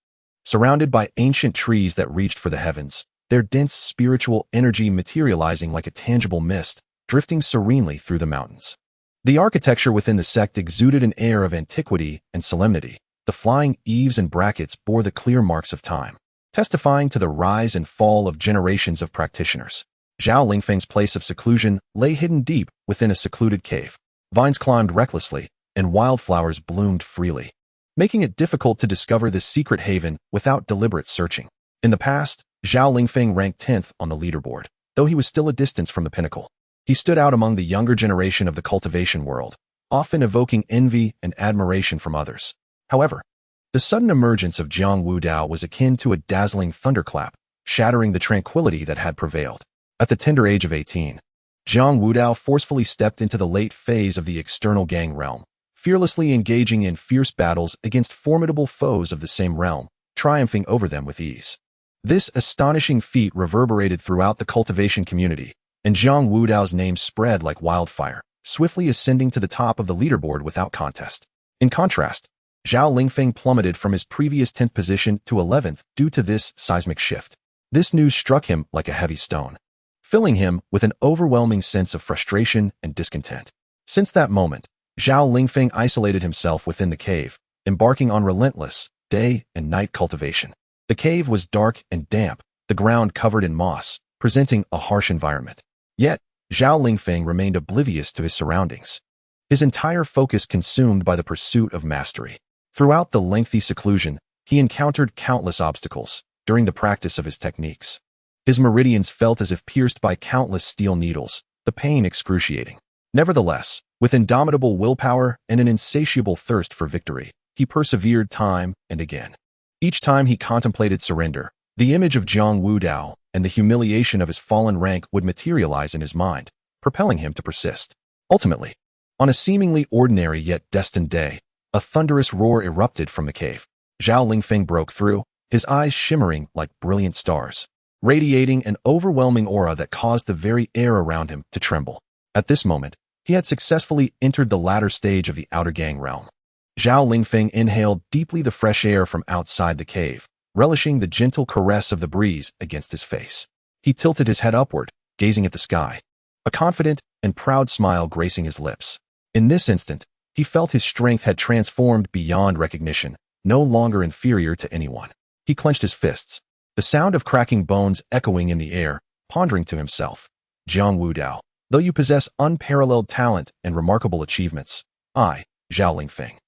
Surrounded by ancient trees that reached for the heavens, their dense spiritual energy materializing like a tangible mist, drifting serenely through the mountains. The architecture within the sect exuded an air of antiquity and solemnity. The flying eaves and brackets bore the clear marks of time, testifying to the rise and fall of generations of practitioners. Zhao Lingfeng's place of seclusion lay hidden deep within a secluded cave. Vines climbed recklessly, and wildflowers bloomed freely, making it difficult to discover this secret haven without deliberate searching. In the past, Zhao Lingfeng ranked 10th on the leaderboard, though he was still a distance from the pinnacle. He stood out among the younger generation of the cultivation world, often evoking envy and admiration from others. However, the sudden emergence of Jiang Wudao was akin to a dazzling thunderclap, shattering the tranquility that had prevailed. At the tender age of 18, Jiang Wudao forcefully stepped into the late phase of the external gang realm, fearlessly engaging in fierce battles against formidable foes of the same realm, triumphing over them with ease. This astonishing feat reverberated throughout the cultivation community, and Jiang Wudao's name spread like wildfire, swiftly ascending to the top of the leaderboard without contest. In contrast, Zhao Lingfeng plummeted from his previous 10th position to 11th due to this seismic shift. This news struck him like a heavy stone, filling him with an overwhelming sense of frustration and discontent. Since that moment, Zhao Lingfeng isolated himself within the cave, embarking on relentless day and night cultivation. The cave was dark and damp, the ground covered in moss, presenting a harsh environment. Yet, Zhao Lingfeng remained oblivious to his surroundings, his entire focus consumed by the pursuit of mastery. Throughout the lengthy seclusion, he encountered countless obstacles during the practice of his techniques. His meridians felt as if pierced by countless steel needles, the pain excruciating. Nevertheless, with indomitable willpower and an insatiable thirst for victory, he persevered time and again. Each time he contemplated surrender, the image of Jiang Wudao and the humiliation of his fallen rank would materialize in his mind, propelling him to persist. Ultimately, on a seemingly ordinary yet destined day, a thunderous roar erupted from the cave. Zhao Lingfeng broke through, his eyes shimmering like brilliant stars, radiating an overwhelming aura that caused the very air around him to tremble. At this moment, he had successfully entered the latter stage of the outer gang realm. Zhao Lingfeng inhaled deeply the fresh air from outside the cave, relishing the gentle caress of the breeze against his face. He tilted his head upward, gazing at the sky, a confident and proud smile gracing his lips. In this instant, he felt his strength had transformed beyond recognition, no longer inferior to anyone. He clenched his fists, the sound of cracking bones echoing in the air, pondering to himself, Jiang Wudao, though you possess unparalleled talent and remarkable achievements, I, Zhao Lingfeng,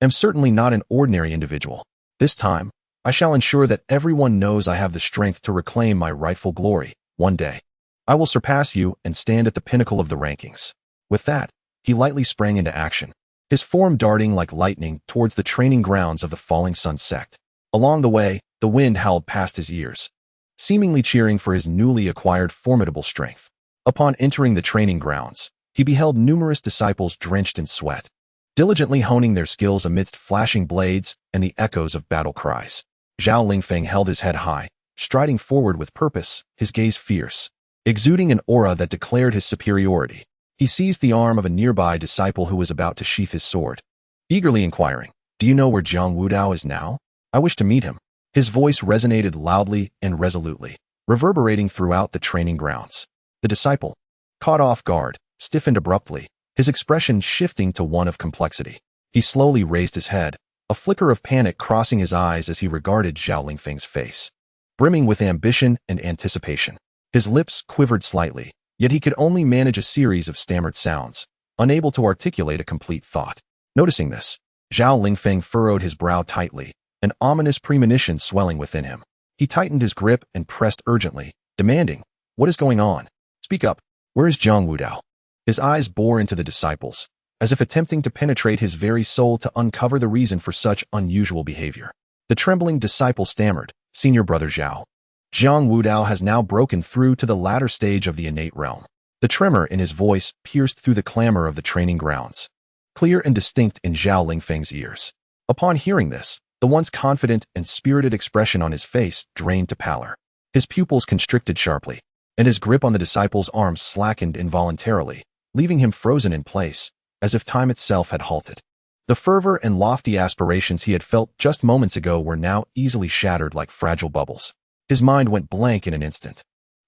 am certainly not an ordinary individual. This time, I shall ensure that everyone knows I have the strength to reclaim my rightful glory. One day, I will surpass you and stand at the pinnacle of the rankings. With that, he lightly sprang into action, his form darting like lightning towards the training grounds of the Falling Sun sect. Along the way, the wind howled past his ears, seemingly cheering for his newly acquired formidable strength. Upon entering the training grounds, he beheld numerous disciples drenched in sweat, diligently honing their skills amidst flashing blades and the echoes of battle cries. Zhao Lingfeng held his head high, striding forward with purpose, his gaze fierce, exuding an aura that declared his superiority. He seized the arm of a nearby disciple who was about to sheath his sword, eagerly inquiring, "Do you know where Jiang Wudao is now? I wish to meet him." His voice resonated loudly and resolutely, reverberating throughout the training grounds. The disciple, caught off guard, stiffened abruptly, his expression shifting to one of complexity. He slowly raised his head, a flicker of panic crossing his eyes as he regarded Zhao Lingfeng's face, brimming with ambition and anticipation. His lips quivered slightly, yet he could only manage a series of stammered sounds, unable to articulate a complete thought. Noticing this, Zhao Lingfeng furrowed his brow tightly, an ominous premonition swelling within him. He tightened his grip and pressed urgently, demanding, "What is going on? Speak up. Where is Jiang Wudao?" His eyes bore into the disciples, as if attempting to penetrate his very soul to uncover the reason for such unusual behavior. The trembling disciple stammered, "Senior brother Zhao. Jiang Wudao has now broken through to the latter stage of the innate realm." The tremor in his voice pierced through the clamor of the training grounds, clear and distinct in Zhao Lingfeng's ears. Upon hearing this, the once confident and spirited expression on his face drained to pallor. His pupils constricted sharply, and his grip on the disciple's arm slackened involuntarily, leaving him frozen in place, as if time itself had halted. The fervor and lofty aspirations he had felt just moments ago were now easily shattered like fragile bubbles. His mind went blank in an instant,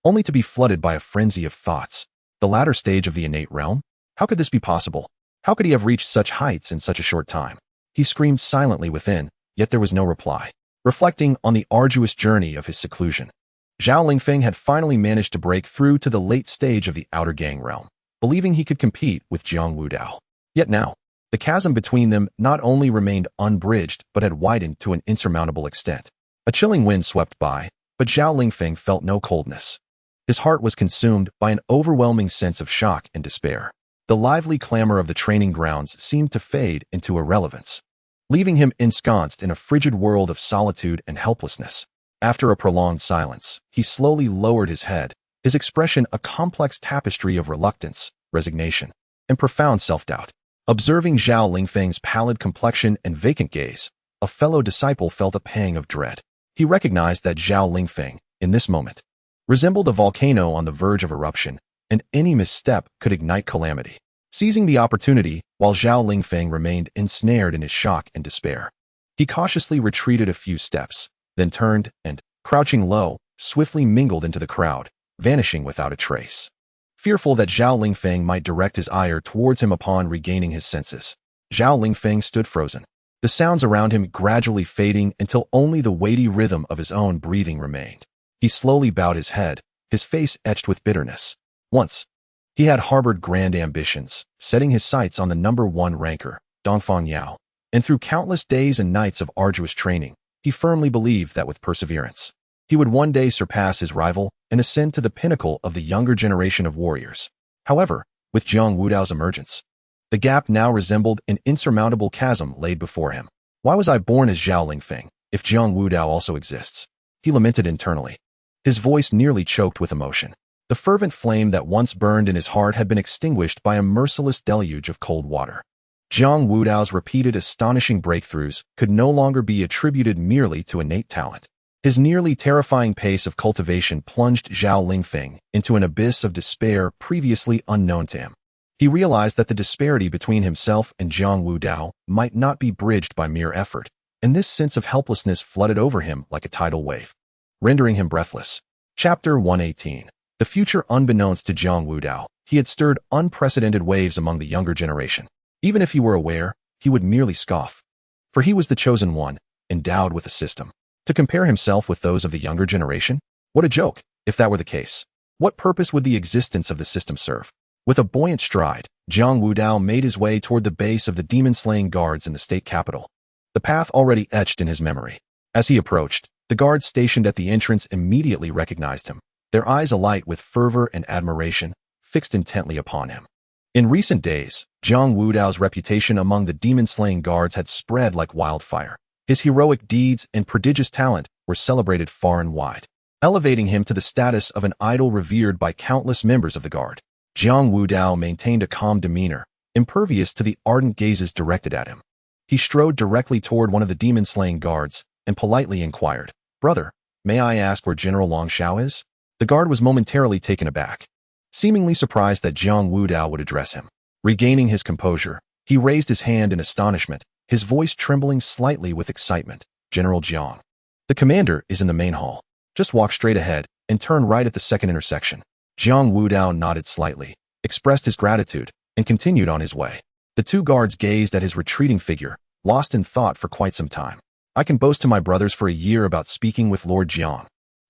only to be flooded by a frenzy of thoughts. The latter stage of the innate realm? How could this be possible? How could he have reached such heights in such a short time? He screamed silently within, yet there was no reply. Reflecting on the arduous journey of his seclusion, Zhao Lingfeng had finally managed to break through to the late stage of the outer gang realm, believing he could compete with Jiang Wudao. Yet now, the chasm between them not only remained unbridged but had widened to an insurmountable extent. A chilling wind swept by, but Zhao Lingfeng felt no coldness. His heart was consumed by an overwhelming sense of shock and despair. The lively clamor of the training grounds seemed to fade into irrelevance, leaving him ensconced in a frigid world of solitude and helplessness. After a prolonged silence, he slowly lowered his head, his expression a complex tapestry of reluctance, resignation, and profound self-doubt. Observing Zhao Lingfeng's pallid complexion and vacant gaze, a fellow disciple felt a pang of dread. He recognized that Zhao Lingfeng, in this moment, resembled a volcano on the verge of eruption, and any misstep could ignite calamity. Seizing the opportunity, while Zhao Lingfeng remained ensnared in his shock and despair, he cautiously retreated a few steps, then turned and, crouching low, swiftly mingled into the crowd, vanishing without a trace. Fearful that Zhao Lingfeng might direct his ire towards him upon regaining his senses, Zhao Lingfeng stood frozen, the sounds around him gradually fading until only the weighty rhythm of his own breathing remained. He slowly bowed his head, his face etched with bitterness. Once, he had harbored grand ambitions, setting his sights on the #1 ranker, Dongfang Yao, and through countless days and nights of arduous training, he firmly believed that with perseverance, he would one day surpass his rival and ascend to the pinnacle of the younger generation of warriors. However, with Jiang Wudao's emergence, the gap now resembled an insurmountable chasm laid before him. Why was I born as Zhao Lingfeng, if Jiang Wudao also exists? He lamented internally. His voice nearly choked with emotion. The fervent flame that once burned in his heart had been extinguished by a merciless deluge of cold water. Jiang Wudao's repeated astonishing breakthroughs could no longer be attributed merely to innate talent. His nearly terrifying pace of cultivation plunged Zhao Lingfeng into an abyss of despair previously unknown to him. He realized that the disparity between himself and Jiang Wudao might not be bridged by mere effort, and this sense of helplessness flooded over him like a tidal wave, rendering him breathless. Chapter 118. The future. Unbeknownst to Jiang Wudao, he had stirred unprecedented waves among the younger generation. Even if he were aware, he would merely scoff. For he was the chosen one, endowed with a system. To compare himself with those of the younger generation? What a joke, if that were the case. What purpose would the existence of the system serve? With a buoyant stride, Jiang Wudao made his way toward the base of the demon-slaying guards in the state capital, the path already etched in his memory. As he approached, the guards stationed at the entrance immediately recognized him, their eyes alight with fervor and admiration, fixed intently upon him. In recent days, Jiang Wudao's reputation among the demon-slaying guards had spread like wildfire. His heroic deeds and prodigious talent were celebrated far and wide, elevating him to the status of an idol revered by countless members of the guard. Jiang Wudao maintained a calm demeanor, impervious to the ardent gazes directed at him. He strode directly toward one of the demon-slaying guards and politely inquired, "Brother, may I ask where General Long Xiao is?" The guard was momentarily taken aback, seemingly surprised that Jiang Wudao would address him. Regaining his composure, he raised his hand in astonishment, his voice trembling slightly with excitement. "General Jiang. The commander is in the main hall. Just walk straight ahead and turn right at the second intersection." Jiang Wudao nodded slightly, expressed his gratitude, and continued on his way. The two guards gazed at his retreating figure, lost in thought for quite some time. "I can boast to my brothers for a year about speaking with Lord Jiang,"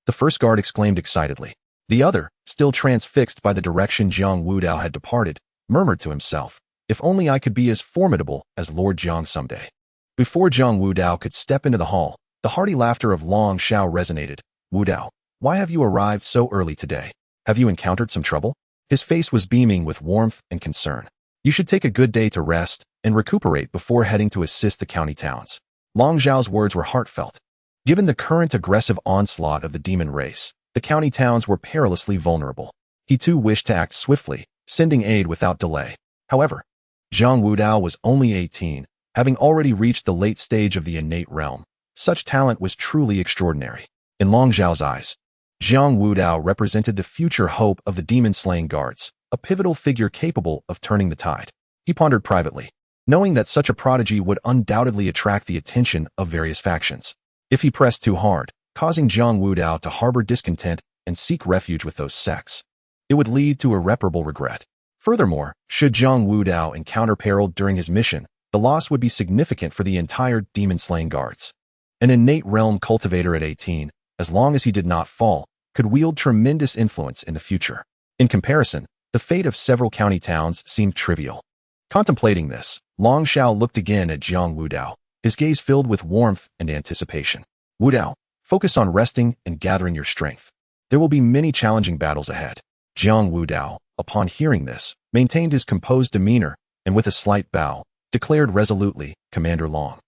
the first guard exclaimed excitedly. The other, still transfixed by the direction Jiang Wudao had departed, murmured to himself, "If only I could be as formidable as Lord Jiang someday." Before Jiang Wudao could step into the hall, the hearty laughter of Long Xiao resonated. "Wudao, why have you arrived so early today? Have you encountered some trouble?" His face was beaming with warmth and concern. "You should take a good day to rest and recuperate before heading to assist the county towns." Long Xiao's words were heartfelt. Given the current aggressive onslaught of the demon race, the county towns were perilously vulnerable. He too wished to act swiftly, sending aid without delay. However, Jiang Wudao was only 18, having already reached the late stage of the innate realm. Such talent was truly extraordinary. In Long Xiao's eyes, Jiang Wudao represented the future hope of the demon-slaying guards, a pivotal figure capable of turning the tide. He pondered privately, knowing that such a prodigy would undoubtedly attract the attention of various factions. If he pressed too hard, causing Jiang Wudao to harbor discontent and seek refuge with those sects, it would lead to irreparable regret. Furthermore, should Jiang Wudao encounter peril during his mission, the loss would be significant for the entire demon-slaying guards. An innate realm cultivator at 18, as long as he did not fall, could wield tremendous influence in the future. In comparison, the fate of several county towns seemed trivial. Contemplating this, Long Shao looked again at Jiang Wudao, his gaze filled with warmth and anticipation. Wudao, focus on resting and gathering your strength. There will be many challenging battles ahead. Jiang Wudao, upon hearing this, maintained his composed demeanor and with a slight bow, declared resolutely, Commander Long,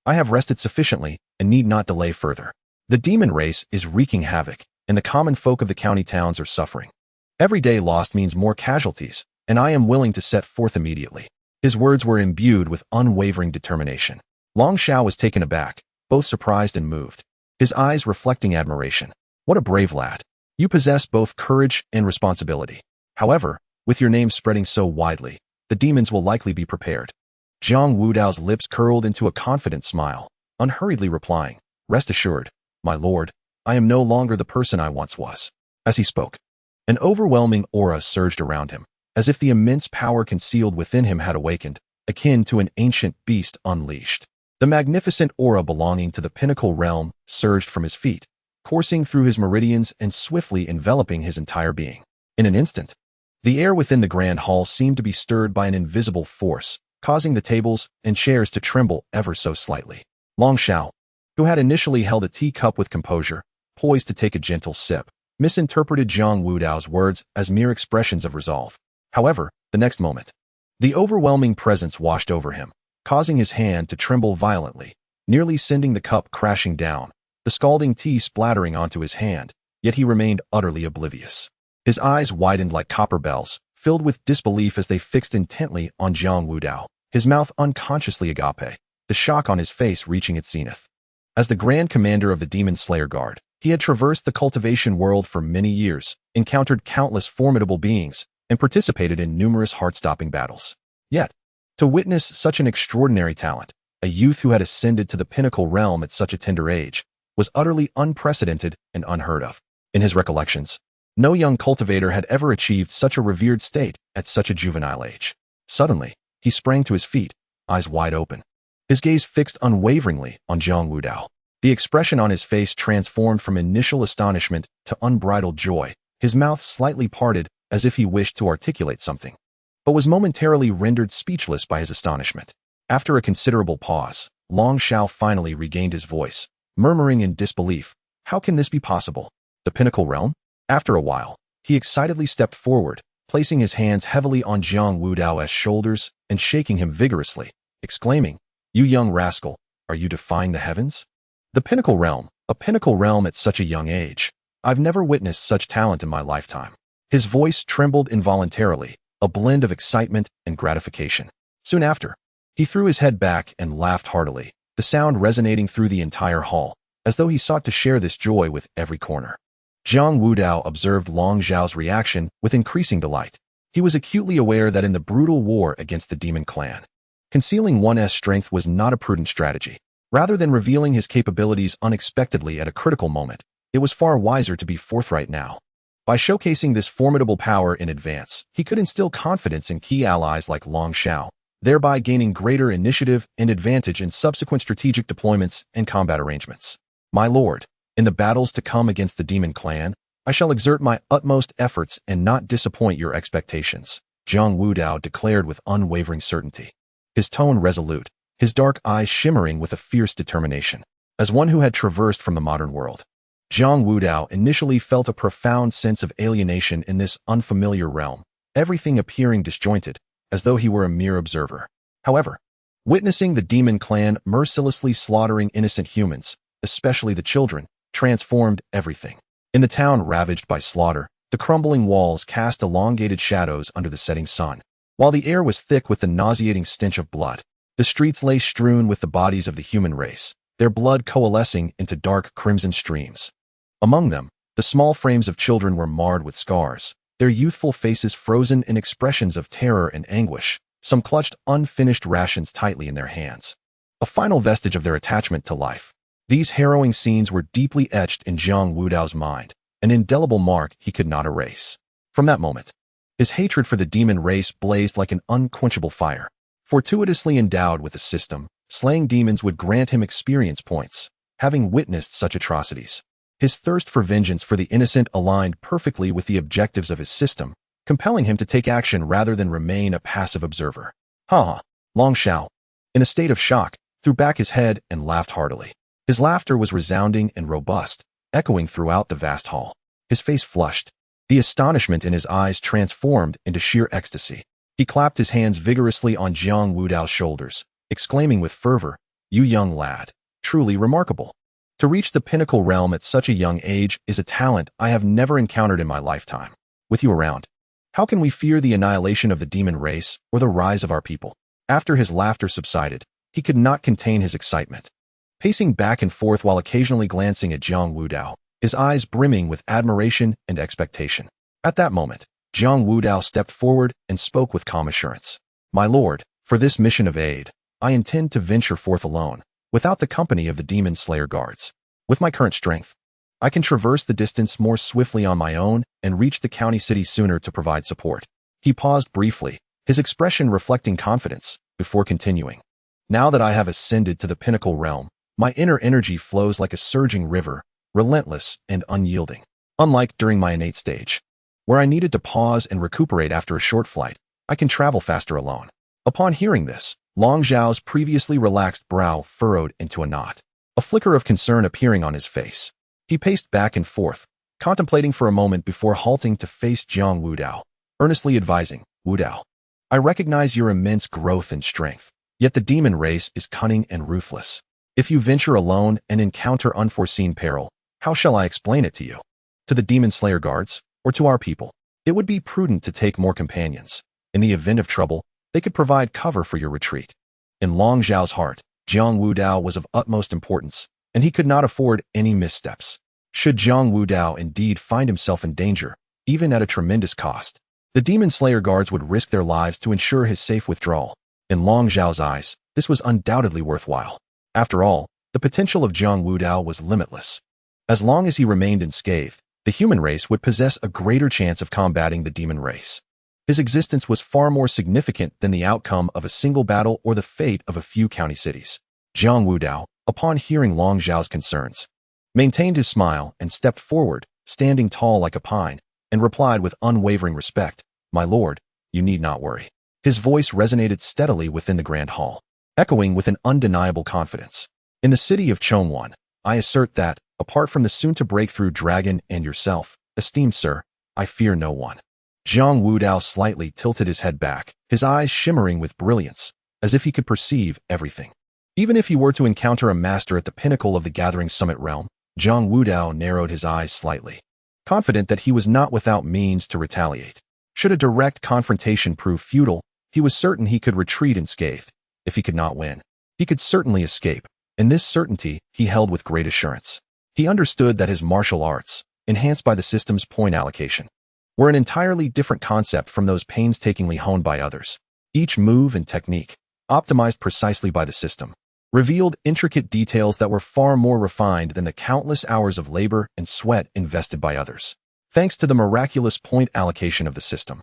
I have rested sufficiently and need not delay further. The demon race is wreaking havoc, and the common folk of the county towns are suffering. Every day lost means more casualties, and I am willing to set forth immediately. His words were imbued with unwavering determination. Long Shao was taken aback, both surprised and moved, his eyes reflecting admiration. What a brave lad. You possess both courage and responsibility. However, with your name spreading so widely, the demons will likely be prepared. Jiang Wudao's lips curled into a confident smile, unhurriedly replying, Rest assured, my lord, I am no longer the person I once was. As he spoke, an overwhelming aura surged around him, as if the immense power concealed within him had awakened, akin to an ancient beast unleashed. The magnificent aura belonging to the pinnacle realm surged from his feet, coursing through his meridians and swiftly enveloping his entire being. In an instant, the air within the grand hall seemed to be stirred by an invisible force, causing the tables and chairs to tremble ever so slightly. Long Shao, who had initially held a teacup with composure, poised to take a gentle sip, misinterpreted Jiang Wudao's words as mere expressions of resolve. However, the next moment, the overwhelming presence washed over him, causing his hand to tremble violently, nearly sending the cup crashing down, the scalding tea splattering onto his hand, yet he remained utterly oblivious. His eyes widened like copper bells, filled with disbelief as they fixed intently on Jiang Wudao, his mouth unconsciously agape, the shock on his face reaching its zenith. As the Grand Commander of the Demon Slayer Guard, he had traversed the cultivation world for many years, encountered countless formidable beings, and participated in numerous heart-stopping battles. Yet, to witness such an extraordinary talent, a youth who had ascended to the pinnacle realm at such a tender age, was utterly unprecedented and unheard of. In his recollections, no young cultivator had ever achieved such a revered state at such a juvenile age. Suddenly, he sprang to his feet, eyes wide open, his gaze fixed unwaveringly on Jiang Wudao. The expression on his face transformed from initial astonishment to unbridled joy, his mouth slightly parted as if he wished to articulate something, but was momentarily rendered speechless by his astonishment. After a considerable pause, Long Shao finally regained his voice, murmuring in disbelief, How can this be possible? The pinnacle realm? After a while, he excitedly stepped forward, placing his hands heavily on Jiang Wudao's shoulders and shaking him vigorously, exclaiming, You young rascal, are you defying the heavens? The pinnacle realm, a pinnacle realm at such a young age. I've never witnessed such talent in my lifetime. His voice trembled involuntarily, a blend of excitement and gratification. Soon after, he threw his head back and laughed heartily, the sound resonating through the entire hall, as though he sought to share this joy with every corner. Jiang Wudao observed Long Zhao's reaction with increasing delight. He was acutely aware that in the brutal war against the demon clan, concealing one's strength was not a prudent strategy. Rather than revealing his capabilities unexpectedly at a critical moment, it was far wiser to be forthright now. By showcasing this formidable power in advance, he could instill confidence in key allies like Long Shao, thereby gaining greater initiative and advantage in subsequent strategic deployments and combat arrangements. My lord, in the battles to come against the demon clan, I shall exert my utmost efforts and not disappoint your expectations, Jiang Wudao declared with unwavering certainty. His tone resolute, his dark eyes shimmering with a fierce determination. As one who had traversed from the modern world, Jiang Wudao initially felt a profound sense of alienation in this unfamiliar realm, everything appearing disjointed, as though he were a mere observer. However, witnessing the demon clan mercilessly slaughtering innocent humans, especially the children, transformed everything. In the town ravaged by slaughter, the crumbling walls cast elongated shadows under the setting sun, while the air was thick with the nauseating stench of blood. The streets lay strewn with the bodies of the human race, their blood coalescing into dark crimson streams. Among them, the small frames of children were marred with scars, their youthful faces frozen in expressions of terror and anguish. Some clutched unfinished rations tightly in their hands, a final vestige of their attachment to life. These harrowing scenes were deeply etched in Jiang Wudao's mind, an indelible mark he could not erase. From that moment, his hatred for the demon race blazed like an unquenchable fire. Fortuitously endowed with a system, slaying demons would grant him experience points. Having witnessed such atrocities, His thirst for vengeance for the innocent aligned perfectly with the objectives of his system, compelling him to take action rather than remain a passive observer. Ha! Long Xiao, in a state of shock, threw back his head and laughed heartily. His laughter was resounding and robust, echoing throughout the vast hall. His face flushed. The astonishment in his eyes transformed into sheer ecstasy. He clapped his hands vigorously on Jiang Wudao's shoulders, exclaiming with fervor, "You young lad, truly remarkable. To reach the pinnacle realm at such a young age is a talent I have never encountered in my lifetime. With you around, how can we fear the annihilation of the demon race or the rise of our people?" After his laughter subsided, he could not contain his excitement. Pacing back and forth while occasionally glancing at Jiang Wudao, his eyes brimming with admiration and expectation. At that moment, Jiang Wudao stepped forward and spoke with calm assurance. "My lord, for this mission of aid, I intend to venture forth alone, without the company of the Demon Slayer guards. With my current strength, I can traverse the distance more swiftly on my own and reach the county city sooner to provide support." He paused briefly, his expression reflecting confidence, before continuing. "Now that I have ascended to the pinnacle realm, my inner energy flows like a surging river, relentless and unyielding. Unlike during my innate stage, where I needed to pause and recuperate after a short flight, I can travel faster alone." Upon hearing this, Long Zhao's previously relaxed brow furrowed into a knot, a flicker of concern appearing on his face. He paced back and forth, contemplating for a moment before halting to face Jiang Wudao, earnestly advising, "Wudao, I recognize your immense growth and strength, yet the demon race is cunning and ruthless. If you venture alone and encounter unforeseen peril, how shall I explain it to you? To the Demon Slayer guards, or to our people? It would be prudent to take more companions. In the event of trouble, they could provide cover for your retreat." In Long Zhao's heart, Jiang Wudao was of utmost importance, and he could not afford any missteps. Should Jiang Wudao indeed find himself in danger, even at a tremendous cost, the Demon Slayer guards would risk their lives to ensure his safe withdrawal. In Long Zhao's eyes, this was undoubtedly worthwhile. After all, the potential of Jiang Wudao was limitless. As long as he remained unscathed, the human race would possess a greater chance of combating the demon race. His existence was far more significant than the outcome of a single battle or the fate of a few county cities. Jiang Wudao, upon hearing Long Zhao's concerns, maintained his smile and stepped forward, standing tall like a pine, and replied with unwavering respect, "My lord, you need not worry." His voice resonated steadily within the grand hall, echoing with an undeniable confidence. "In the city of Chongwan, I assert that, apart from the soon-to-break-through dragon and yourself, esteemed sir, I fear no one." Jiang Wudao slightly tilted his head back, his eyes shimmering with brilliance, as if he could perceive everything. Even if he were to encounter a master at the pinnacle of the gathering summit realm, Jiang Wudao narrowed his eyes slightly, confident that he was not without means to retaliate. Should a direct confrontation prove futile, he was certain he could retreat unscathed. If he could not win, he could certainly escape, and this certainty he held with great assurance. He understood that his martial arts, enhanced by the system's point allocation, were an entirely different concept from those painstakingly honed by others. Each move and technique, optimized precisely by the system, revealed intricate details that were far more refined than the countless hours of labor and sweat invested by others. Thanks to the miraculous point allocation of the system,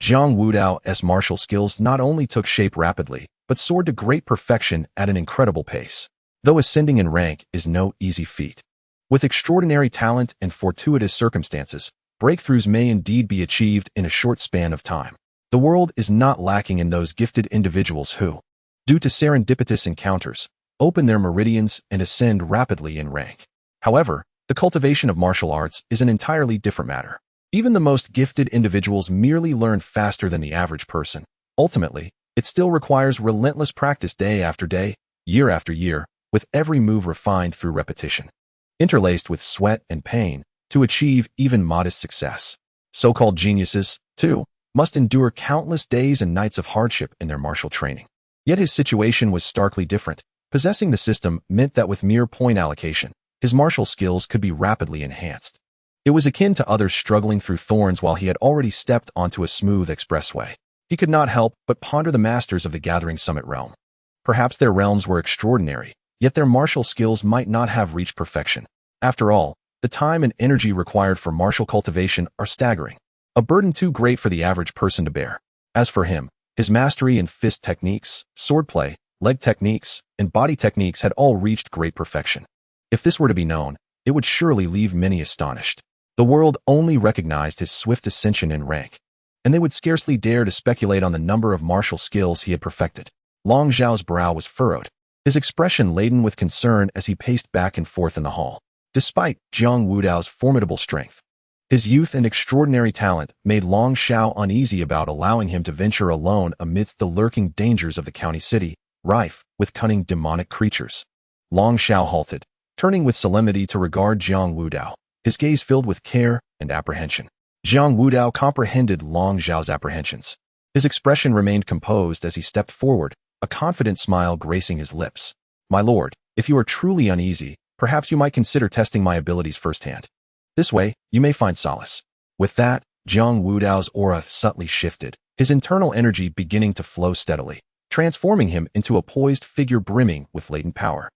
Jiang Wudao's martial skills not only took shape rapidly, but soared to great perfection at an incredible pace. Though ascending in rank is no easy feat, with extraordinary talent and fortuitous circumstances, breakthroughs may indeed be achieved in a short span of time. The world is not lacking in those gifted individuals who, due to serendipitous encounters, open their meridians and ascend rapidly in rank. However, the cultivation of martial arts is an entirely different matter. Even the most gifted individuals merely learn faster than the average person. Ultimately, it still requires relentless practice day after day, year after year, with every move refined through repetition, interlaced with sweat and pain, to achieve even modest success. So-called geniuses, too, must endure countless days and nights of hardship in their martial training. Yet his situation was starkly different. Possessing the system meant that with mere point allocation, his martial skills could be rapidly enhanced. It was akin to others struggling through thorns while he had already stepped onto a smooth expressway. He could not help but ponder the masters of the gathering summit realm. Perhaps their realms were extraordinary, yet their martial skills might not have reached perfection. After all, the time and energy required for martial cultivation are staggering, a burden too great for the average person to bear. As for him, his mastery in fist techniques, swordplay, leg techniques, and body techniques had all reached great perfection. If this were to be known, it would surely leave many astonished. The world only recognized his swift ascension in rank, and they would scarcely dare to speculate on the number of martial skills he had perfected. Long Zhao's brow was furrowed, his expression laden with concern as he paced back and forth in the hall. Despite Jiang Wudao's formidable strength, his youth and extraordinary talent made Long Zhao uneasy about allowing him to venture alone amidst the lurking dangers of the county city, rife with cunning demonic creatures. Long Zhao halted, turning with solemnity to regard Jiang Wudao, his gaze filled with care and apprehension. Jiang Wudao comprehended Long Zhao's apprehensions. His expression remained composed as he stepped forward, a confident smile gracing his lips. "My lord, if you are truly uneasy, perhaps you might consider testing my abilities firsthand. This way, you may find solace." With that, Jiang Wudao's aura subtly shifted, his internal energy beginning to flow steadily, transforming him into a poised figure brimming with latent power.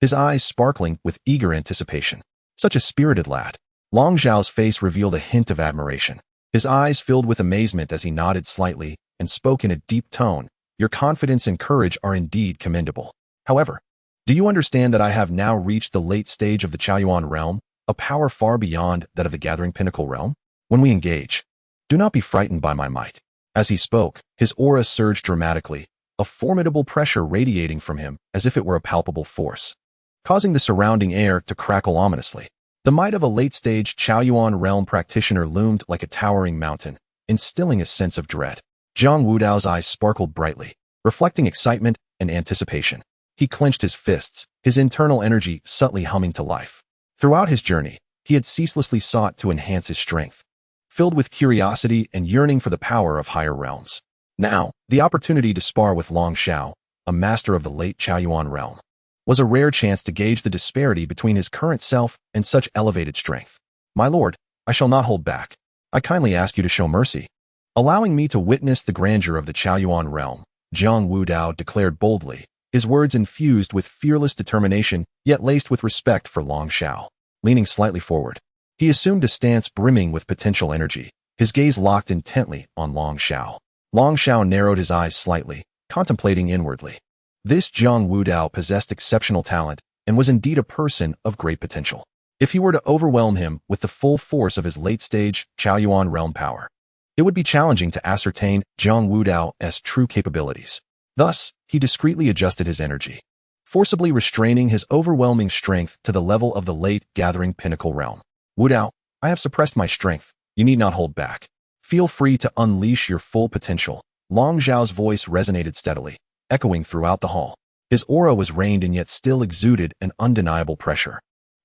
His eyes sparkling with eager anticipation. Such a spirited lad. Long Zhao's face revealed a hint of admiration. His eyes filled with amazement as he nodded slightly and spoke in a deep tone. "Your confidence and courage are indeed commendable. However, do you understand that I have now reached the late stage of the Chaoyuan realm, a power far beyond that of the Gathering Pinnacle realm? When we engage, do not be frightened by my might." As he spoke, his aura surged dramatically, a formidable pressure radiating from him as if it were a palpable force, causing the surrounding air to crackle ominously. The might of a late-stage Chaoyuan realm practitioner loomed like a towering mountain, instilling a sense of dread. Jiang Wudao's eyes sparkled brightly, reflecting excitement and anticipation. He clenched his fists, his internal energy subtly humming to life. Throughout his journey, he had ceaselessly sought to enhance his strength, filled with curiosity and yearning for the power of higher realms. Now, the opportunity to spar with Long Zhao, a master of the late Chaoyuan realm, was a rare chance to gauge the disparity between his current self and such elevated strength. "My lord, I shall not hold back. I kindly ask you to show mercy, allowing me to witness the grandeur of the Chaoyuan realm," Jiang Wudao declared boldly, his words infused with fearless determination yet laced with respect for Long Zhao. Leaning slightly forward, he assumed a stance brimming with potential energy, his gaze locked intently on Long Zhao. Long Zhao narrowed his eyes slightly, contemplating inwardly. This Jiang Wudao possessed exceptional talent and was indeed a person of great potential. If he were to overwhelm him with the full force of his late-stage Chaoyuan realm power, it would be challenging to ascertain Jiang Wudao's true capabilities. Thus, he discreetly adjusted his energy, forcibly restraining his overwhelming strength to the level of the late Gathering Pinnacle realm. "Wudao, I have suppressed my strength. You need not hold back. Feel free to unleash your full potential." Long Zhao's voice resonated steadily, echoing throughout the hall. His aura was reined and yet still exuded an undeniable pressure.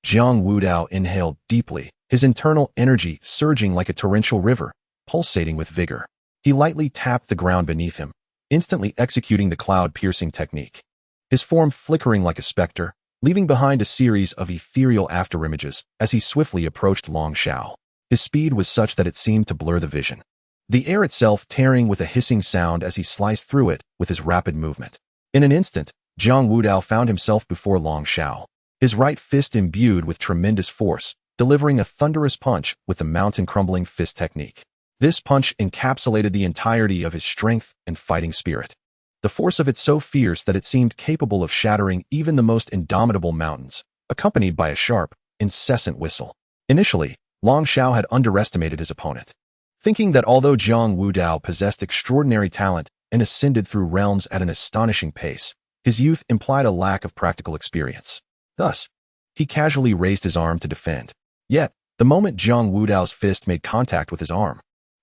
Jiang Wudao inhaled deeply, his internal energy surging like a torrential river, pulsating with vigor. He lightly tapped the ground beneath him, instantly executing the cloud-piercing technique, his form flickering like a specter, leaving behind a series of ethereal afterimages as he swiftly approached Long Zhao. His speed was such that it seemed to blur the vision, the air itself tearing with a hissing sound as he sliced through it with his rapid movement. In an instant, Jiang Wudao found himself before Long Zhao, his right fist imbued with tremendous force, delivering a thunderous punch with the mountain-crumbling fist technique. This punch encapsulated the entirety of his strength and fighting spirit, the force of it so fierce that it seemed capable of shattering even the most indomitable mountains, accompanied by a sharp, incessant whistle. Initially, Long Zhao had underestimated his opponent, thinking that although Jiang Wudao possessed extraordinary talent and ascended through realms at an astonishing pace, his youth implied a lack of practical experience. Thus, he casually raised his arm to defend. Yet, the moment Jiang Wudao's fist made contact with his arm,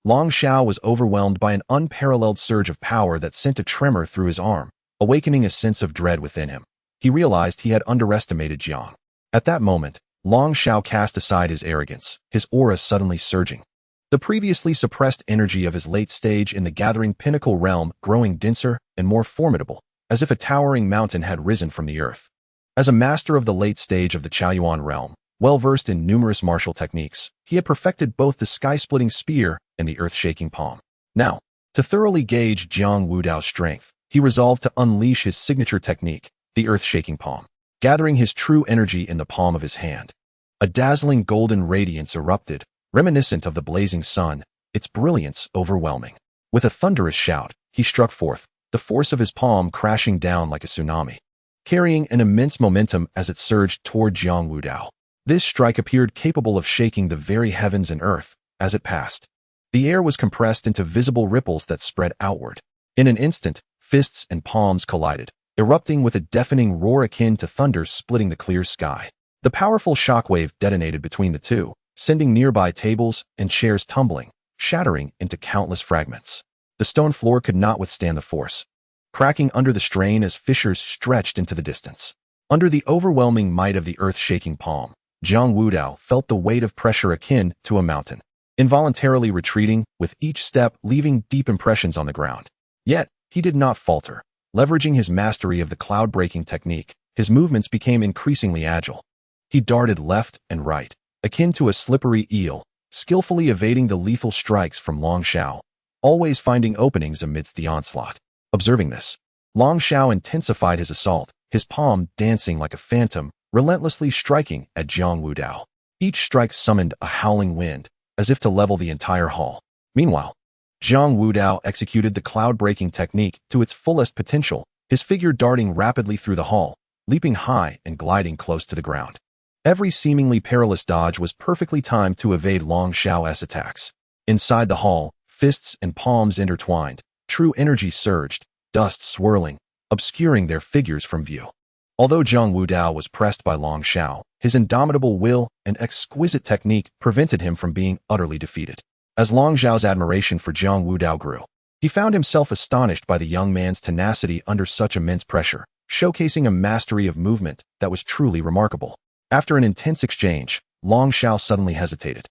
Long Zhao was overwhelmed by an unparalleled surge of power that sent a tremor through his arm, awakening a sense of dread within him. He realized he had underestimated Jiang. At that moment, Long Zhao cast aside his arrogance, his aura suddenly surging, the previously suppressed energy of his late stage in the Gathering Pinnacle realm growing denser and more formidable, as if a towering mountain had risen from the earth. As a master of the late stage of the Chaoyuan realm, well-versed in numerous martial techniques, he had perfected both the sky-splitting spear and the earth-shaking palm. Now, to thoroughly gauge Jiang Wudao's strength, he resolved to unleash his signature technique, the earth-shaking palm. Gathering his true energy in the palm of his hand, a dazzling golden radiance erupted, reminiscent of the blazing sun, its brilliance overwhelming. With a thunderous shout, he struck forth, the force of his palm crashing down like a tsunami, carrying an immense momentum as it surged toward Jiang Wudao. This strike appeared capable of shaking the very heavens and earth as it passed. The air was compressed into visible ripples that spread outward. In an instant, fists and palms collided, erupting with a deafening roar akin to thunder splitting the clear sky. The powerful shockwave detonated between the two, sending nearby tables and chairs tumbling, shattering into countless fragments. The stone floor could not withstand the force, cracking under the strain as fissures stretched into the distance. Under the overwhelming might of the earth-shaking palm, Jiang Wudao felt the weight of pressure akin to a mountain, involuntarily retreating, with each step leaving deep impressions on the ground. Yet, he did not falter. Leveraging his mastery of the cloud-breaking technique, his movements became increasingly agile. He darted left and right, akin to a slippery eel, skillfully evading the lethal strikes from Long Xiao, always finding openings amidst the onslaught. Observing this, Long Xiao intensified his assault, his palm dancing like a phantom, relentlessly striking at Jiang Wudao. Each strike summoned a howling wind, as if to level the entire hall. Meanwhile, Jiang Wudao executed the cloud-breaking technique to its fullest potential, his figure darting rapidly through the hall, leaping high and gliding close to the ground. Every seemingly perilous dodge was perfectly timed to evade Long Xiao's attacks. Inside the hall, fists and palms intertwined, true energy surged, dust swirling, obscuring their figures from view. Although Jiang Wudao was pressed by Long Xiao, his indomitable will and exquisite technique prevented him from being utterly defeated. As Long Xiao's admiration for Jiang Wudao grew, he found himself astonished by the young man's tenacity under such immense pressure, showcasing a mastery of movement that was truly remarkable. After an intense exchange, Long Xiao suddenly hesitated,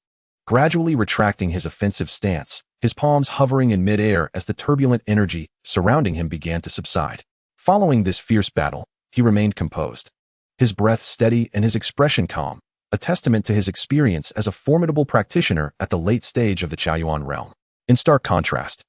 gradually retracting his offensive stance, his palms hovering in midair as the turbulent energy surrounding him began to subside. Following this fierce battle, he remained composed, his breath steady and his expression calm, a testament to his experience as a formidable practitioner at the late stage of the Chaoyuan realm. In stark contrast,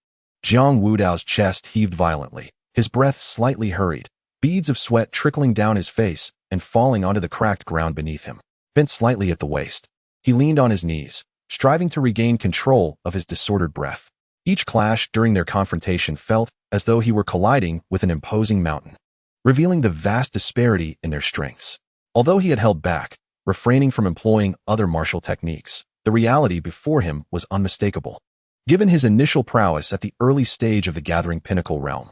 Jiang Wudao's chest heaved violently, his breath slightly hurried, beads of sweat trickling down his face and falling onto the cracked ground beneath him. Bent slightly at the waist, he leaned on his knees, striving to regain control of his disordered breath. Each clash during their confrontation felt as though he were colliding with an imposing mountain, revealing the vast disparity in their strengths. Although he had held back, refraining from employing other martial techniques, the reality before him was unmistakable. Given his initial prowess at the early stage of the Gathering Pinnacle realm,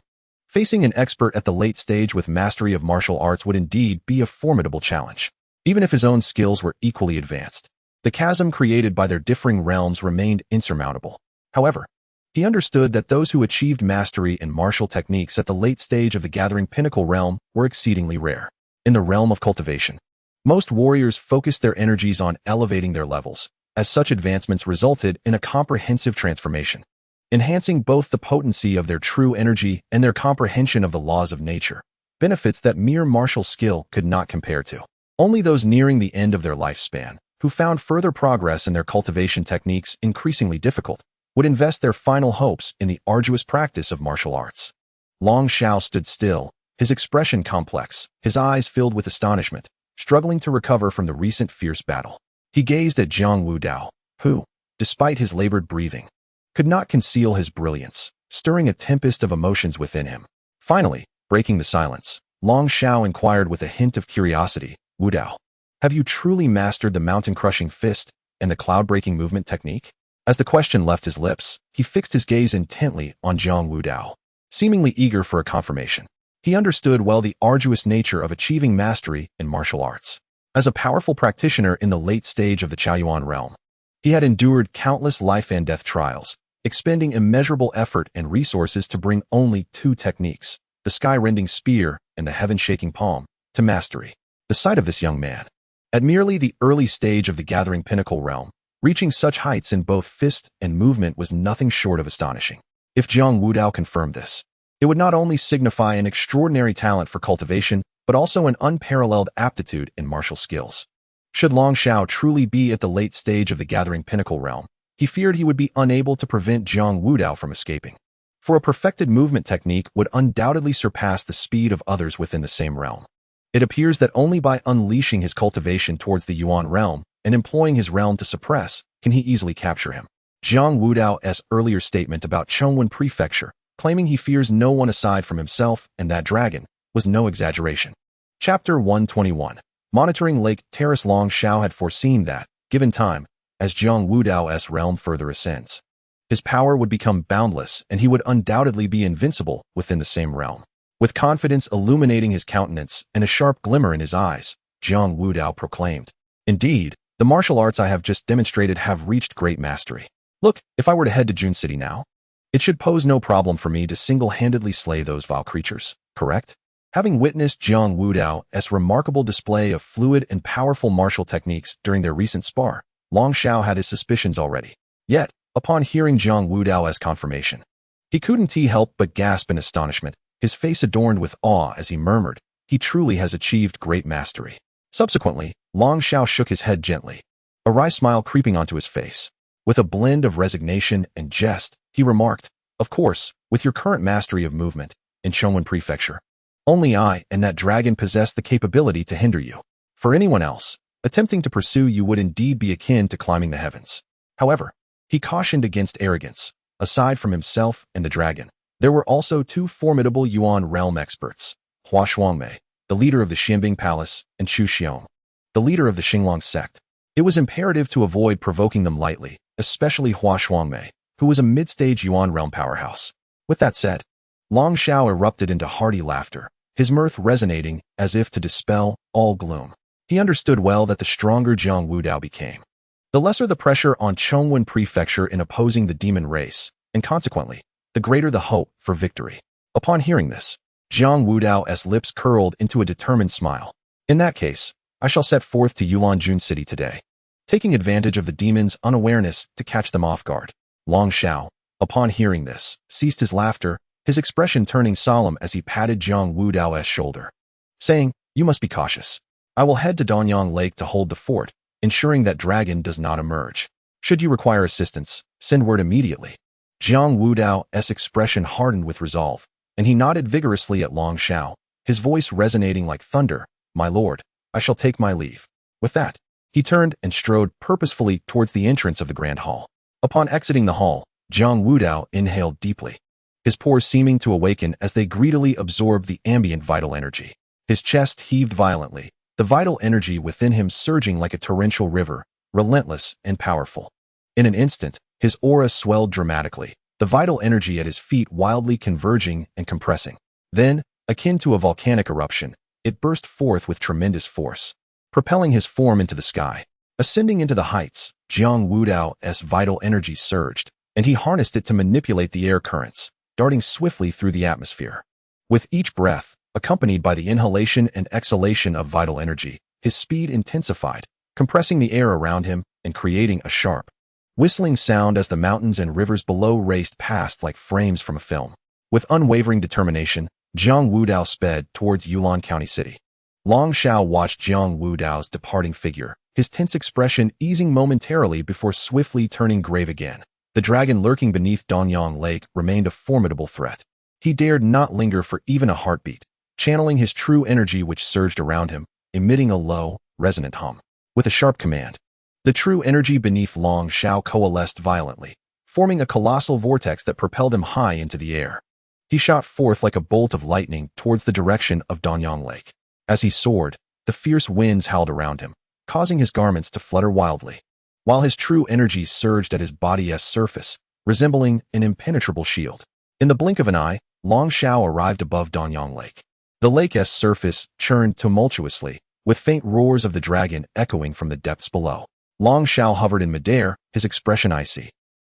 facing an expert at the late stage with mastery of martial arts would indeed be a formidable challenge. Even if his own skills were equally advanced, the chasm created by their differing realms remained insurmountable. However, he understood that those who achieved mastery in martial techniques at the late stage of the Gathering Pinnacle realm were exceedingly rare. In the realm of cultivation, most warriors focused their energies on elevating their levels, as such advancements resulted in a comprehensive transformation, enhancing both the potency of their true energy and their comprehension of the laws of nature, benefits that mere martial skill could not compare to. Only those nearing the end of their lifespan, who found further progress in their cultivation techniques increasingly difficult, would invest their final hopes in the arduous practice of martial arts. Long Xiao stood still, his expression complex, his eyes filled with astonishment, struggling to recover from the recent fierce battle. He gazed at Jiang Wudao, who, despite his labored breathing, could not conceal his brilliance, stirring a tempest of emotions within him. Finally, breaking the silence, Long Xiao inquired with a hint of curiosity, "Wudao, have you truly mastered the mountain-crushing fist and the cloud-breaking movement technique?" As the question left his lips, he fixed his gaze intently on Jiang Wudao, seemingly eager for a confirmation. He understood well the arduous nature of achieving mastery in martial arts. As a powerful practitioner in the late stage of the Chaoyuan realm, he had endured countless life and death trials, expending immeasurable effort and resources to bring only two techniques, the sky-rending spear and the heaven-shaking palm, to mastery. The sight of this young man, at merely the early stage of the Gathering Pinnacle realm, reaching such heights in both fist and movement was nothing short of astonishing. If Jiang Wudao confirmed this, it would not only signify an extraordinary talent for cultivation, but also an unparalleled aptitude in martial skills. Should Long Xiao truly be at the late stage of the Gathering Pinnacle realm, he feared he would be unable to prevent Jiang Wudao from escaping. For a perfected movement technique would undoubtedly surpass the speed of others within the same realm. It appears that only by unleashing his cultivation towards the Yuan realm and employing his realm to suppress can he easily capture him. Jiang Wudao's earlier statement about Chongwen Prefecture, claiming he fears no one aside from himself and that dragon, was no exaggeration. Chapter 121. Monitoring Lake Terrace, Long Xiao had foreseen that, given time, as Jiang Wudao's realm further ascends, his power would become boundless and he would undoubtedly be invincible within the same realm. With confidence illuminating his countenance and a sharp glimmer in his eyes, Jiang Wudao proclaimed, "Indeed, the martial arts I have just demonstrated have reached great mastery. Look, if I were to head to Jun City now, it should pose no problem for me to single-handedly slay those vile creatures, correct?" Having witnessed Jiang Wudao's remarkable display of fluid and powerful martial techniques during their recent spar, Long Xiao had his suspicions already. Yet, upon hearing Jiang Wudao's confirmation, he couldn't help but gasp in astonishment, his face adorned with awe as he murmured, "He truly has achieved great mastery." Subsequently, Long Xiao shook his head gently, a wry smile creeping onto his face. With a blend of resignation and jest, he remarked, "Of course, with your current mastery of movement in Chongwen Prefecture, only I and that dragon possess the capability to hinder you. For anyone else, attempting to pursue you would indeed be akin to climbing the heavens." However, he cautioned against arrogance. Aside from himself and the dragon, there were also two formidable Yuan realm experts, Hua Shuangmei, the leader of the Xianbing Palace, and Chu Xiong, the leader of the Xinglong sect. It was imperative to avoid provoking them lightly, especially Hua Shuangmei, who was a mid-stage Yuan realm powerhouse. With that said, Long Xiao erupted into hearty laughter, his mirth resonating as if to dispel all gloom. He understood well that the stronger Jiang Wudao became, the lesser the pressure on Chongwen Prefecture in opposing the demon race, and consequently, the greater the hope for victory. Upon hearing this, Jiang Wudao's lips curled into a determined smile. "In that case, I shall set forth to Yulanjun City today, taking advantage of the demon's unawareness to catch them off guard." Long Xiao, upon hearing this, ceased his laughter, his expression turning solemn as he patted Jiang Wudao's shoulder, saying, "You must be cautious. I will head to Danyang Lake to hold the fort, ensuring that dragon does not emerge. Should you require assistance, send word immediately." Jiang Wudao's expression hardened with resolve, and he nodded vigorously at Long Xiao, his voice resonating like thunder, "My lord, I shall take my leave." With that, he turned and strode purposefully towards the entrance of the grand hall. Upon exiting the hall, Jiang Wudao inhaled deeply, his pores seeming to awaken as they greedily absorbed the ambient vital energy. His chest heaved violently, the vital energy within him surging like a torrential river, relentless and powerful. In an instant, his aura swelled dramatically, the vital energy at his feet wildly converging and compressing. Then, akin to a volcanic eruption, it burst forth with tremendous force, propelling his form into the sky. Ascending into the heights, Jiang Wudao's vital energy surged, and he harnessed it to manipulate the air currents, darting swiftly through the atmosphere. With each breath, accompanied by the inhalation and exhalation of vital energy, his speed intensified, compressing the air around him and creating a sharp, whistling sound as the mountains and rivers below raced past like frames from a film. With unwavering determination, Jiang Wudao sped towards Yulan County City. Long Xiao watched Jiang Wudao's departing figure, his tense expression easing momentarily before swiftly turning grave again. The dragon lurking beneath Danyang Lake remained a formidable threat. He dared not linger for even a heartbeat, channeling his true energy which surged around him, emitting a low, resonant hum. With a sharp command, the true energy beneath Long Xiao coalesced violently, forming a colossal vortex that propelled him high into the air. He shot forth like a bolt of lightning towards the direction of Danyang Lake. As he soared, the fierce winds howled around him, causing his garments to flutter wildly, while his true energy surged at his body's surface, resembling an impenetrable shield. In the blink of an eye, Long Xiao arrived above Danyang Lake. The lake's surface churned tumultuously, with faint roars of the dragon echoing from the depths below. Long Xiao hovered in midair, his expression icy,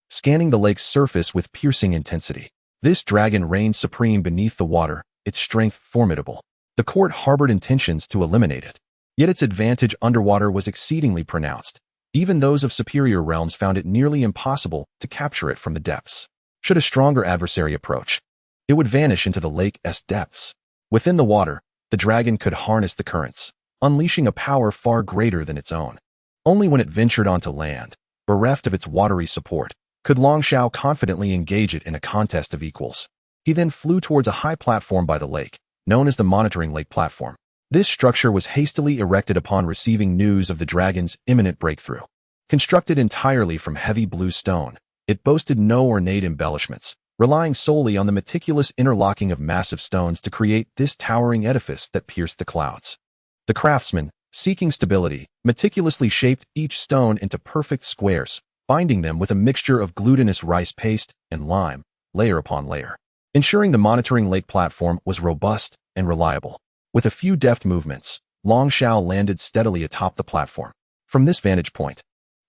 scanning the lake's surface with piercing intensity. This dragon reigned supreme beneath the water, its strength formidable. The court harbored intentions to eliminate it, yet its advantage underwater was exceedingly pronounced. Even those of superior realms found it nearly impossible to capture it from the depths. Should a stronger adversary approach, it would vanish into the lake's depths. Within the water, the dragon could harness the currents, unleashing a power far greater than its own. Only when it ventured onto land, bereft of its watery support, could Long Xiao confidently engage it in a contest of equals. He then flew towards a high platform by the lake, known as the Monitoring Lake Platform. This structure was hastily erected upon receiving news of the dragon's imminent breakthrough. Constructed entirely from heavy blue stone, it boasted no ornate embellishments, relying solely on the meticulous interlocking of massive stones to create this towering edifice that pierced the clouds. The craftsman, Seeking stability, meticulously shaped each stone into perfect squares, binding them with a mixture of glutinous rice paste and lime, layer upon layer, ensuring the monitoring lake platform was robust and reliable. With a few deft movements, Long Shao landed steadily atop the platform. From this vantage point,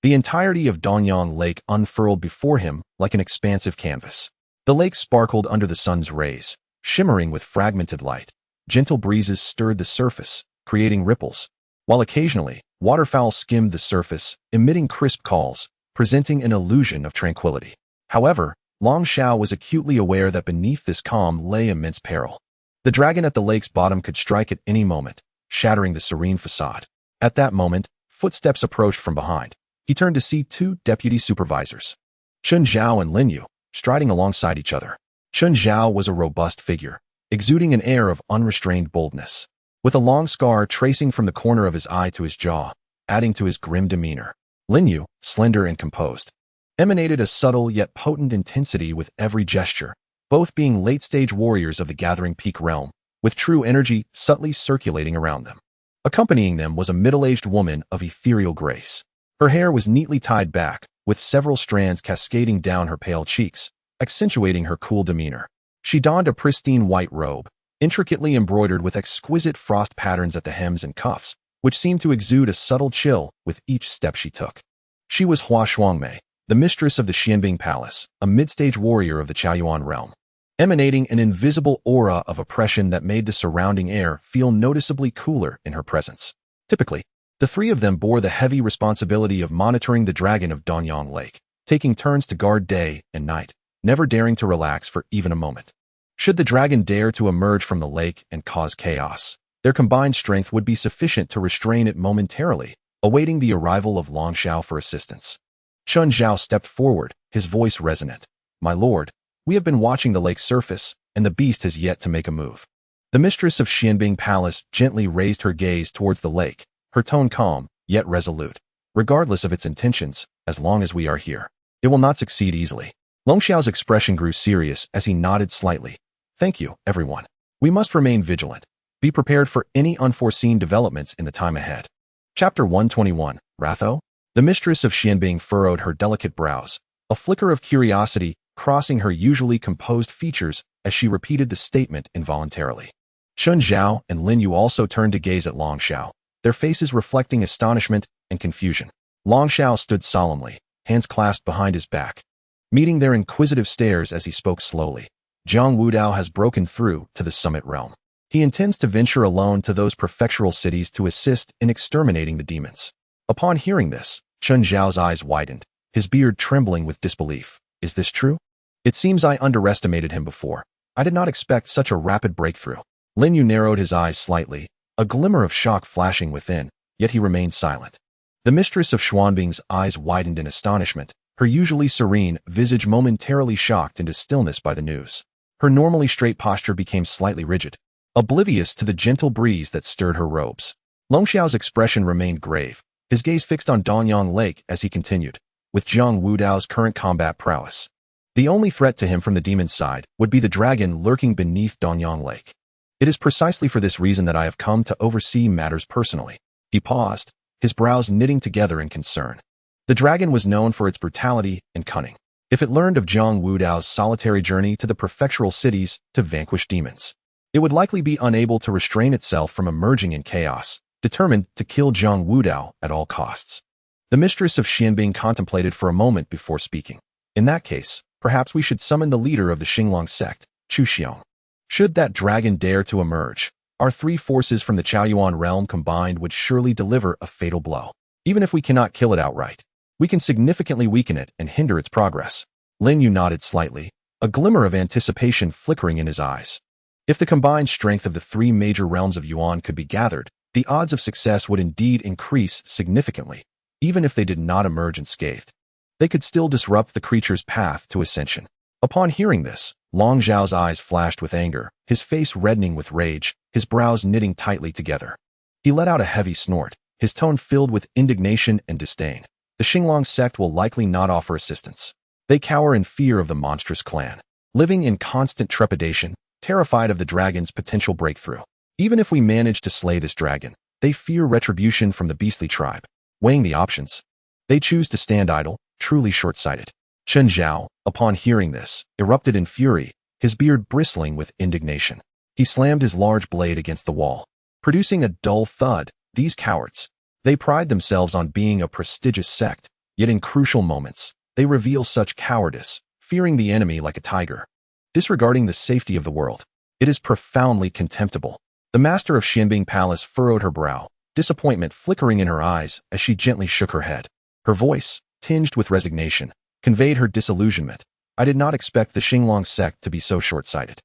the entirety of Donyang Lake unfurled before him like an expansive canvas. The lake sparkled under the sun's rays, shimmering with fragmented light. Gentle breezes stirred the surface, creating ripples, while occasionally, waterfowl skimmed the surface, emitting crisp calls, presenting an illusion of tranquility. However, Long Shao was acutely aware that beneath this calm lay immense peril. The dragon at the lake's bottom could strike at any moment, shattering the serene facade. At that moment, footsteps approached from behind. He turned to see two deputy supervisors, Chun Zhao and Lin Yu, striding alongside each other. Chun Zhao was a robust figure, exuding an air of unrestrained boldness, with a long scar tracing from the corner of his eye to his jaw, adding to his grim demeanor. Lin Yu, slender and composed, emanated a subtle yet potent intensity with every gesture, both being late-stage warriors of the gathering peak realm, with true energy subtly circulating around them. Accompanying them was a middle-aged woman of ethereal grace. Her hair was neatly tied back, with several strands cascading down her pale cheeks, accentuating her cool demeanor. She donned a pristine white robe, intricately embroidered with exquisite frost patterns at the hems and cuffs, which seemed to exude a subtle chill with each step she took. She was Hua Shuangmei, the mistress of the Xianbing Palace, a mid-stage warrior of the Chaoyuan realm, emanating an invisible aura of oppression that made the surrounding air feel noticeably cooler in her presence. Typically, the three of them bore the heavy responsibility of monitoring the dragon of Donyang Lake, taking turns to guard day and night, never daring to relax for even a moment. Should the dragon dare to emerge from the lake and cause chaos, their combined strength would be sufficient to restrain it momentarily, awaiting the arrival of Long Shao for assistance. Chun Zhao stepped forward, his voice resonant. "My lord, we have been watching the lake's surface, and the beast has yet to make a move." The mistress of Xianbing Palace gently raised her gaze towards the lake, her tone calm, yet resolute. "Regardless of its intentions, as long as we are here, it will not succeed easily." Long Xiao's expression grew serious as he nodded slightly. "Thank you, everyone. We must remain vigilant. Be prepared for any unforeseen developments in the time ahead." Chapter 121, Ratho? The mistress of Xianbing furrowed her delicate brows, a flicker of curiosity crossing her usually composed features as she repeated the statement involuntarily. Chun Zhao and Lin Yu also turned to gaze at Long Shao, their faces reflecting astonishment and confusion. Long Shao stood solemnly, hands clasped behind his back, meeting their inquisitive stares as he spoke slowly. Jiang Wudao has broken through to the summit realm. He intends to venture alone to those prefectural cities to assist in exterminating the demons. Upon hearing this, Chun Zhao's eyes widened, his beard trembling with disbelief. "Is this true? It seems I underestimated him before. I did not expect such a rapid breakthrough." Lin Yu narrowed his eyes slightly, a glimmer of shock flashing within, yet he remained silent. The mistress of Xuanbing's eyes widened in astonishment, her usually serene visage momentarily shocked into stillness by the news. Her normally straight posture became slightly rigid, oblivious to the gentle breeze that stirred her robes. Long Xiao's expression remained grave, his gaze fixed on Donyang Lake as he continued. With Jiang Wudao's current combat prowess, the only threat to him from the demon's side would be the dragon lurking beneath Donyang Lake. It is precisely for this reason that I have come to oversee matters personally. He paused, his brows knitting together in concern. The dragon was known for its brutality and cunning. If it learned of Jiang Wudao's solitary journey to the prefectural cities to vanquish demons, it would likely be unable to restrain itself from emerging in chaos, determined to kill Jiang Wudao at all costs. The mistress of Xianbing contemplated for a moment before speaking. "In that case, perhaps we should summon the leader of the Xinglong sect, Chu Xiong. Should that dragon dare to emerge, our three forces from the Chaoyuan realm combined would surely deliver a fatal blow. Even if we cannot kill it outright, we can significantly weaken it and hinder its progress." Lin Yu nodded slightly, a glimmer of anticipation flickering in his eyes. If the combined strength of the three major realms of Yuan could be gathered, the odds of success would indeed increase significantly. Even if they did not emerge unscathed, they could still disrupt the creature's path to ascension. Upon hearing this, Long Zhao's eyes flashed with anger, his face reddening with rage, his brows knitting tightly together. He let out a heavy snort, his tone filled with indignation and disdain. The Xinglong sect will likely not offer assistance. They cower in fear of the monstrous clan, living in constant trepidation, terrified of the dragon's potential breakthrough. Even if we manage to slay this dragon, They fear retribution from the beastly tribe. Weighing the options, they choose to stand idle, truly short-sighted. Chen Zhao, upon hearing this, erupted in fury, his beard bristling with indignation. He slammed his large blade against the wall, producing a dull thud. These cowards. They pride themselves on being a prestigious sect, yet in crucial moments, they reveal such cowardice, fearing the enemy like a tiger, disregarding the safety of the world. It is profoundly contemptible. The master of Xianbing Palace furrowed her brow, disappointment flickering in her eyes as she gently shook her head. Her voice, tinged with resignation, conveyed her disillusionment. I did not expect the Xinglong sect to be so short-sighted.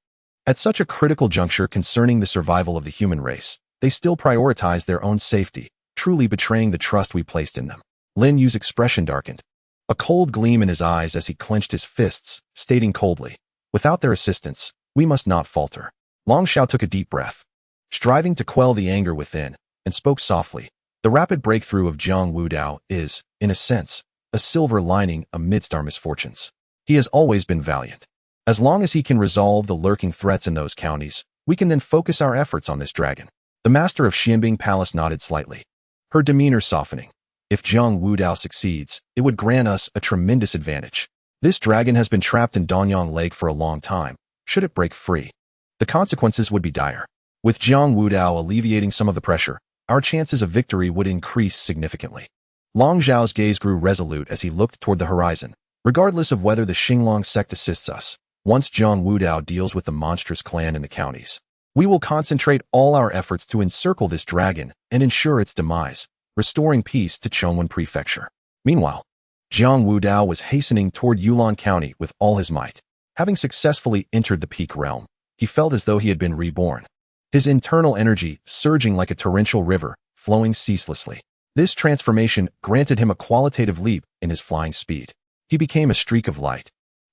At such a critical juncture concerning the survival of the human race, they still prioritize their own safety, truly betraying the trust we placed in them. Lin Yu's expression darkened, a cold gleam in his eyes as he clenched his fists, stating coldly, without their assistance, we must not falter. Long Xiao took a deep breath, striving to quell the anger within, and spoke softly. The rapid breakthrough of Jiang Wudao is, in a sense, a silver lining amidst our misfortunes. He has always been valiant. As long as he can resolve the lurking threats in those counties, we can then focus our efforts on this dragon. The master of Xianbing Palace nodded slightly, her demeanor softening. If Jiang Wudao succeeds, it would grant us a tremendous advantage. This dragon has been trapped in Danyang Lake for a long time. Should it break free, the consequences would be dire. With Jiang Wudao alleviating some of the pressure, our chances of victory would increase significantly. Long Zhao's gaze grew resolute as he looked toward the horizon. Regardless of whether the Xinglong sect assists us, once Jiang Wudao deals with the monstrous clan in the counties, we will concentrate all our efforts to encircle this dragon and ensure its demise, restoring peace to Chongwen Prefecture. Meanwhile, Jiang Wudao was hastening toward Yulon County with all his might. Having successfully entered the Peak Realm, he felt as though he had been reborn. His internal energy surging like a torrential river, flowing ceaselessly. This transformation granted him a qualitative leap in his flying speed. He became a streak of light,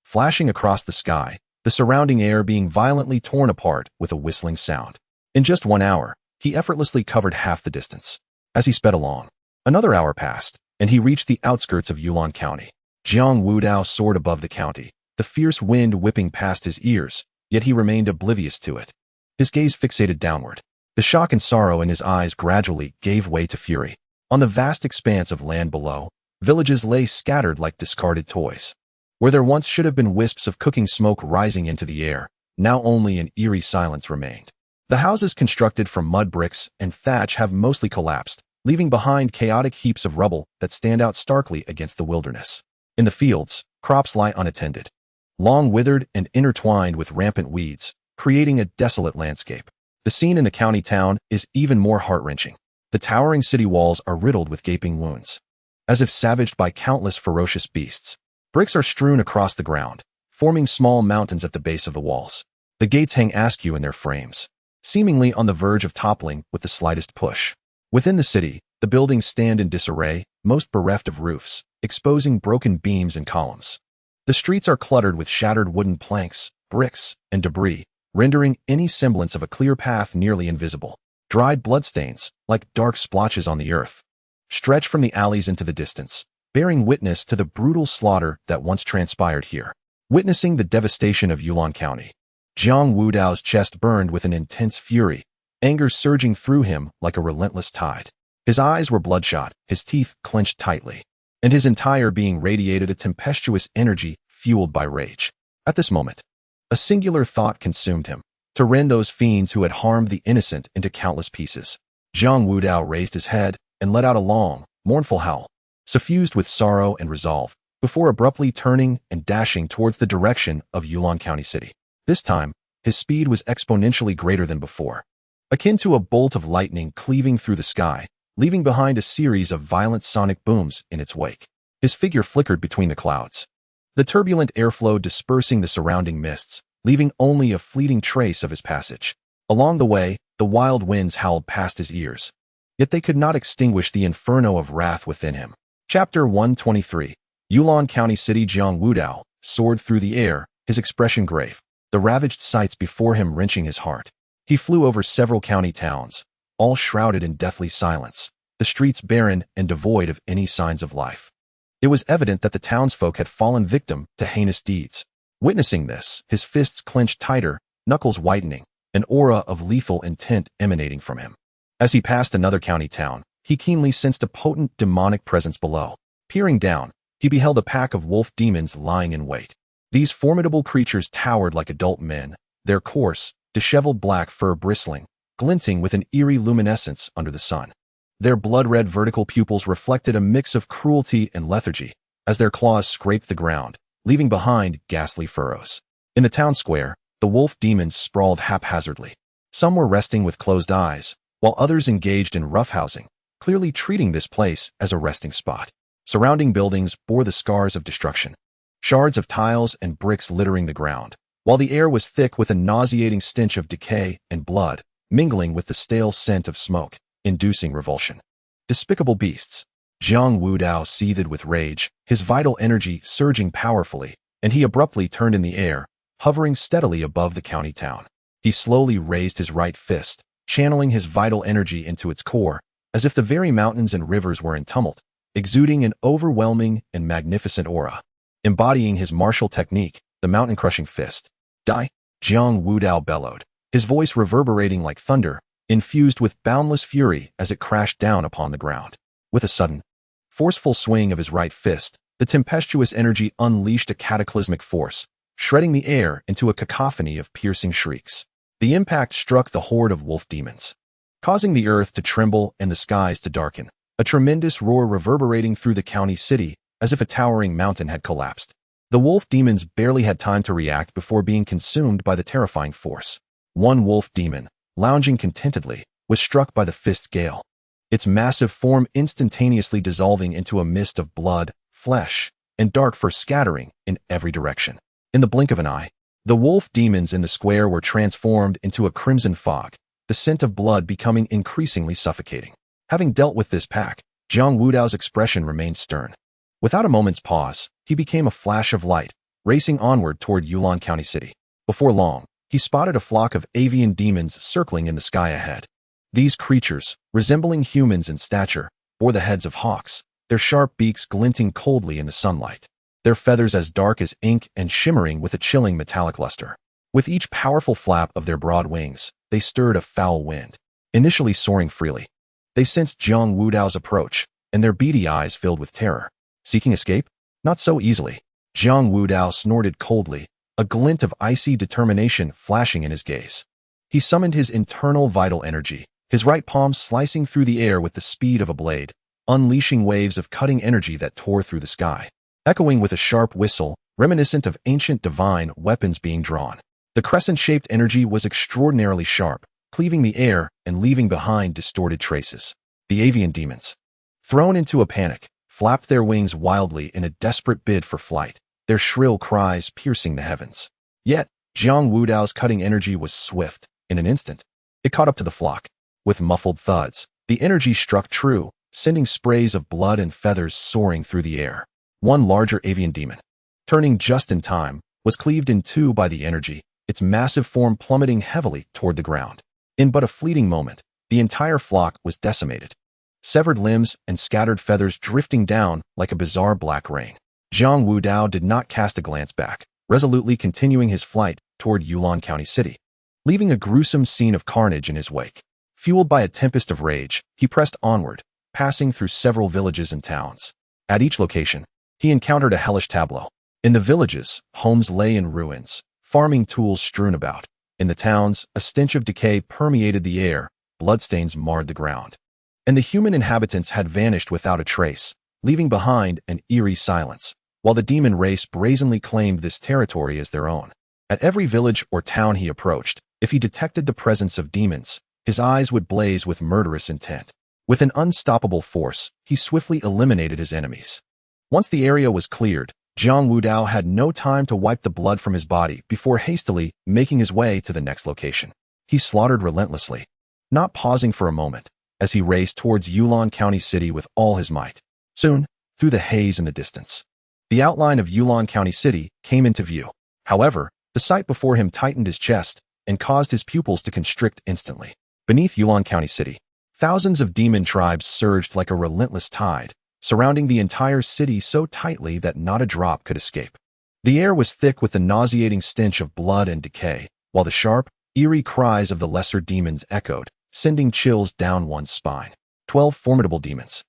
flashing across the sky, the surrounding air being violently torn apart with a whistling sound. In just 1 hour, he effortlessly covered half the distance. As he sped along, another hour passed, and he reached the outskirts of Yulon County. Jiang Wudao soared above the county, the fierce wind whipping past his ears, yet he remained oblivious to it. His gaze fixated downward. The shock and sorrow in his eyes gradually gave way to fury. On the vast expanse of land below, villages lay scattered like discarded toys. Where there once should have been wisps of cooking smoke rising into the air, now only an eerie silence remained. The houses constructed from mud bricks and thatch have mostly collapsed, leaving behind chaotic heaps of rubble that stand out starkly against the wilderness. In the fields, crops lie unattended, long withered and intertwined with rampant weeds, creating a desolate landscape. The scene in the county town is even more heart-wrenching. The towering city walls are riddled with gaping wounds, as if savaged by countless ferocious beasts. Bricks are strewn across the ground, forming small mountains at the base of the walls. The gates hang askew in their frames, seemingly on the verge of toppling with the slightest push. Within the city, the buildings stand in disarray, most bereft of roofs, exposing broken beams and columns. The streets are cluttered with shattered wooden planks, bricks, and debris, rendering any semblance of a clear path nearly invisible. Dried bloodstains, like dark splotches on the earth, stretch from the alleys into the distance, bearing witness to the brutal slaughter that once transpired here. Witnessing the devastation of Yulon County, Jiang Wudao's chest burned with an intense fury, anger surging through him like a relentless tide. His eyes were bloodshot, his teeth clenched tightly, and his entire being radiated a tempestuous energy fueled by rage. At this moment, a singular thought consumed him: to rend those fiends who had harmed the innocent into countless pieces. Jiang Wudao raised his head and let out a long, mournful howl, suffused with sorrow and resolve, before abruptly turning and dashing towards the direction of Yulon County City. This time, his speed was exponentially greater than before, akin to a bolt of lightning cleaving through the sky, leaving behind a series of violent sonic booms in its wake. His figure flickered between the clouds, the turbulent airflow dispersing the surrounding mists, leaving only a fleeting trace of his passage. Along the way, the wild winds howled past his ears, yet they could not extinguish the inferno of wrath within him. Chapter 123. Yulon County City. Jiang Wudao soared through the air, his expression grave, the ravaged sights before him wrenching his heart. He flew over several county towns, all shrouded in deathly silence, the streets barren and devoid of any signs of life. It was evident that the townsfolk had fallen victim to heinous deeds. Witnessing this, his fists clenched tighter, knuckles whitening, an aura of lethal intent emanating from him. As he passed another county town, he keenly sensed a potent demonic presence below. Peering down, he beheld a pack of wolf demons lying in wait. These formidable creatures towered like adult men, their coarse, disheveled black fur bristling, glinting with an eerie luminescence under the sun. Their blood-red vertical pupils reflected a mix of cruelty and lethargy, as their claws scraped the ground, leaving behind ghastly furrows. In the town square, the wolf demons sprawled haphazardly. Some were resting with closed eyes, while others engaged in roughhousing, clearly treating this place as a resting spot. Surrounding buildings bore the scars of destruction, shards of tiles and bricks littering the ground, while the air was thick with a nauseating stench of decay and blood, mingling with the stale scent of smoke, inducing revulsion. Despicable beasts. Jiang Wudao seethed with rage, his vital energy surging powerfully, and he abruptly turned in the air, hovering steadily above the county town. He slowly raised his right fist, channeling his vital energy into its core, as if the very mountains and rivers were in tumult, exuding an overwhelming and magnificent aura. Embodying his martial technique, the mountain-crushing fist. Die! Jiang Wudao bellowed, his voice reverberating like thunder, infused with boundless fury as it crashed down upon the ground. With a sudden, forceful swing of his right fist, the tempestuous energy unleashed a cataclysmic force, shredding the air into a cacophony of piercing shrieks. The impact struck the horde of wolf demons, causing the earth to tremble and the skies to darken, a tremendous roar reverberating through the county city as if a towering mountain had collapsed. The wolf demons barely had time to react before being consumed by the terrifying force. One wolf demon, lounging contentedly, was struck by the fist gale, its massive form instantaneously dissolving into a mist of blood, flesh, and dark fur scattering in every direction. In the blink of an eye, the wolf demons in the square were transformed into a crimson fog, the scent of blood becoming increasingly suffocating. Having dealt with this pack, Jiang Wudao's expression remained stern. Without a moment's pause, he became a flash of light, racing onward toward Yulon County City. Before long, he spotted a flock of avian demons circling in the sky ahead. These creatures, resembling humans in stature, bore the heads of hawks, their sharp beaks glinting coldly in the sunlight, their feathers as dark as ink and shimmering with a chilling metallic luster. With each powerful flap of their broad wings, they stirred a foul wind. Initially soaring freely, they sensed Jiang Wudao's approach, and their beady eyes filled with terror. Seeking escape? Not so easily. Jiang Wudao snorted coldly, a glint of icy determination flashing in his gaze. He summoned his internal vital energy, his right palm slicing through the air with the speed of a blade, unleashing waves of cutting energy that tore through the sky, echoing with a sharp whistle, reminiscent of ancient divine weapons being drawn. The crescent-shaped energy was extraordinarily sharp, cleaving the air and leaving behind distorted traces. The avian demons, thrown into a panic, flapped their wings wildly in a desperate bid for flight, their shrill cries piercing the heavens. Yet, Jiang Wudao's cutting energy was swift. In an instant, it caught up to the flock. With muffled thuds, the energy struck true, sending sprays of blood and feathers soaring through the air. One larger avian demon, turning just in time, was cleaved in two by the energy, its massive form plummeting heavily toward the ground. In but a fleeting moment, the entire flock was decimated, severed limbs and scattered feathers drifting down like a bizarre black rain. Jiang Wudao did not cast a glance back, resolutely continuing his flight toward Yulon County City, leaving a gruesome scene of carnage in his wake. Fueled by a tempest of rage, he pressed onward, passing through several villages and towns. At each location, he encountered a hellish tableau. In the villages, homes lay in ruins, farming tools strewn about. In the towns, a stench of decay permeated the air, bloodstains marred the ground. And the human inhabitants had vanished without a trace, leaving behind an eerie silence, while the demon race brazenly claimed this territory as their own. At every village or town he approached, if he detected the presence of demons, his eyes would blaze with murderous intent. With an unstoppable force, he swiftly eliminated his enemies. Once the area was cleared, Jiang Wudao had no time to wipe the blood from his body before hastily making his way to the next location. He slaughtered relentlessly, not pausing for a moment, as he raced towards Yulon County City with all his might. Soon, through the haze in the distance, the outline of Yulon County City came into view. However, the sight before him tightened his chest and caused his pupils to constrict instantly. Beneath Yulon County City, thousands of demon tribes surged like a relentless tide, surrounding the entire city so tightly that not a drop could escape. The air was thick with the nauseating stench of blood and decay, while the sharp, eerie cries of the lesser demons echoed, sending chills down one's spine. 12 formidable demons,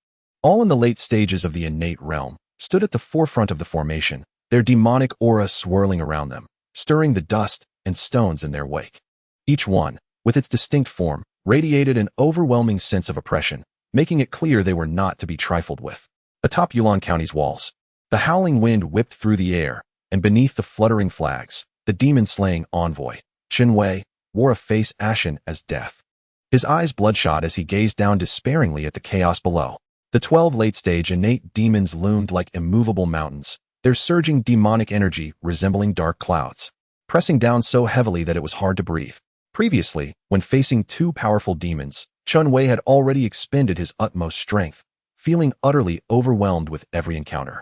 all in the late stages of the innate realm, stood at the forefront of the formation, their demonic aura swirling around them, stirring the dust and stones in their wake. Each one, with its distinct form, radiated an overwhelming sense of oppression, making it clear they were not to be trifled with. Atop Yulon County's walls, the howling wind whipped through the air, and beneath the fluttering flags, the demon-slaying envoy, Chen Wei, wore a face ashen as death. His eyes bloodshot as he gazed down despairingly at the chaos below. The 12 late-stage innate demons loomed like immovable mountains, their surging demonic energy resembling dark clouds, pressing down so heavily that it was hard to breathe. Previously, when facing two powerful demons, Chen Wei had already expended his utmost strength, feeling utterly overwhelmed with every encounter,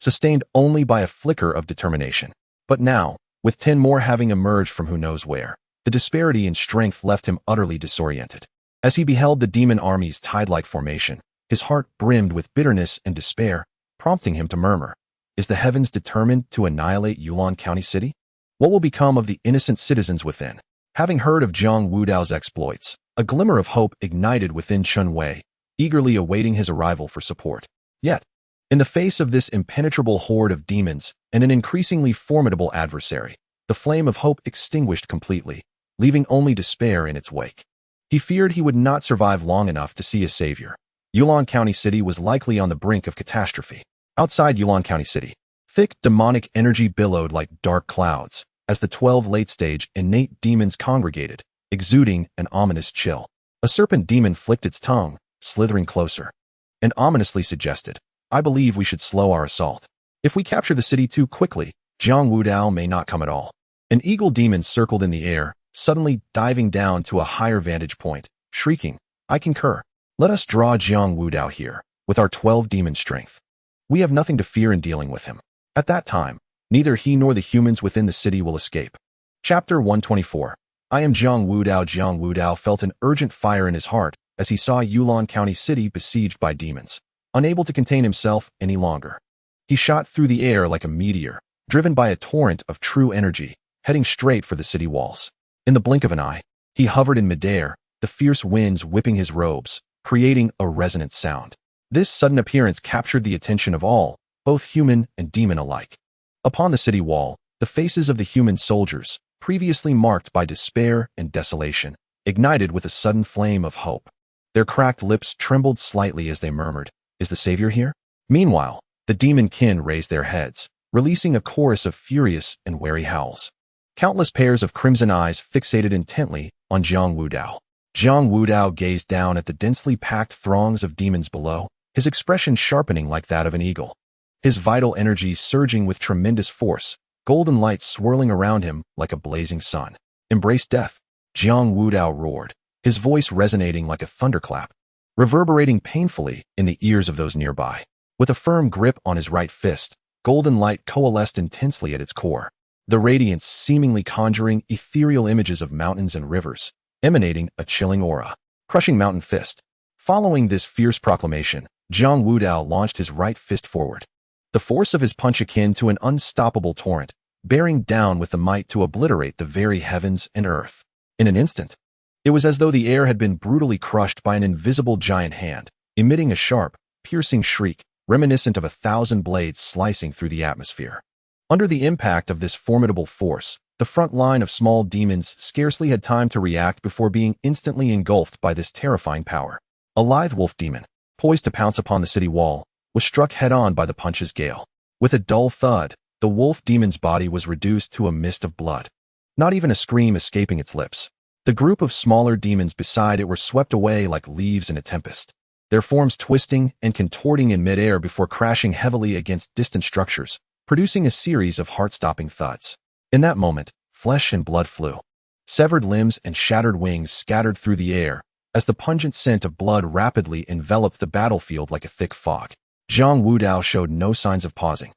sustained only by a flicker of determination. But now, with 10 more having emerged from who knows where, the disparity in strength left him utterly disoriented. As he beheld the demon army's tide-like formation, his heart brimmed with bitterness and despair, prompting him to murmur, "Is the heavens determined to annihilate Yulon County City? What will become of the innocent citizens within?" Having heard of Jiang Wudao's exploits, a glimmer of hope ignited within Chen Wei, eagerly awaiting his arrival for support. Yet, in the face of this impenetrable horde of demons and an increasingly formidable adversary, the flame of hope extinguished completely, leaving only despair in its wake. He feared he would not survive long enough to see his savior. Yulon County City was likely on the brink of catastrophe. Outside Yulon County City, thick demonic energy billowed like dark clouds as the 12 late-stage innate demons congregated, exuding an ominous chill. A serpent demon flicked its tongue, slithering closer, and ominously suggested, "I believe we should slow our assault. If we capture the city too quickly, Jiang Wudao may not come at all." An eagle demon circled in the air, suddenly diving down to a higher vantage point, shrieking, "I concur. Let us draw Jiang Wudao here, with our 12 demon strength. We have nothing to fear in dealing with him. At that time, neither he nor the humans within the city will escape." Chapter 124. I am Jiang Wudao. Jiang Wudao felt an urgent fire in his heart as he saw Yulon County City besieged by demons, unable to contain himself any longer. He shot through the air like a meteor, driven by a torrent of true energy, heading straight for the city walls. In the blink of an eye, he hovered in midair, the fierce winds whipping his robes, creating a resonant sound. This sudden appearance captured the attention of all, both human and demon alike. Upon the city wall, the faces of the human soldiers, previously marked by despair and desolation, ignited with a sudden flame of hope. Their cracked lips trembled slightly as they murmured, "Is the savior here?" Meanwhile, the demon kin raised their heads, releasing a chorus of furious and wary howls. Countless pairs of crimson eyes fixated intently on Jiang Wudao. Jiang Wudao gazed down at the densely packed throngs of demons below, his expression sharpening like that of an eagle. His vital energy surging with tremendous force, golden light swirling around him like a blazing sun. "Embrace death," Jiang Wudao roared, his voice resonating like a thunderclap, reverberating painfully in the ears of those nearby. With a firm grip on his right fist, golden light coalesced intensely at its core, the radiance seemingly conjuring ethereal images of mountains and rivers, emanating a chilling aura. Crushing mountain fist. Following this fierce proclamation, Jiang Wudao launched his right fist forward, the force of his punch akin to an unstoppable torrent, bearing down with the might to obliterate the very heavens and earth. In an instant, it was as though the air had been brutally crushed by an invisible giant hand, emitting a sharp, piercing shriek, reminiscent of 1,000 blades slicing through the atmosphere. Under the impact of this formidable force, the front line of small demons scarcely had time to react before being instantly engulfed by this terrifying power. A lithe wolf demon, poised to pounce upon the city wall, was struck head-on by the punch's gale. With a dull thud, the wolf demon's body was reduced to a mist of blood, not even a scream escaping its lips. The group of smaller demons beside it were swept away like leaves in a tempest, their forms twisting and contorting in midair before crashing heavily against distant structures, producing a series of heart-stopping thuds. In that moment, flesh and blood flew. Severed limbs and shattered wings scattered through the air as the pungent scent of blood rapidly enveloped the battlefield like a thick fog. Jiang Wudao showed no signs of pausing.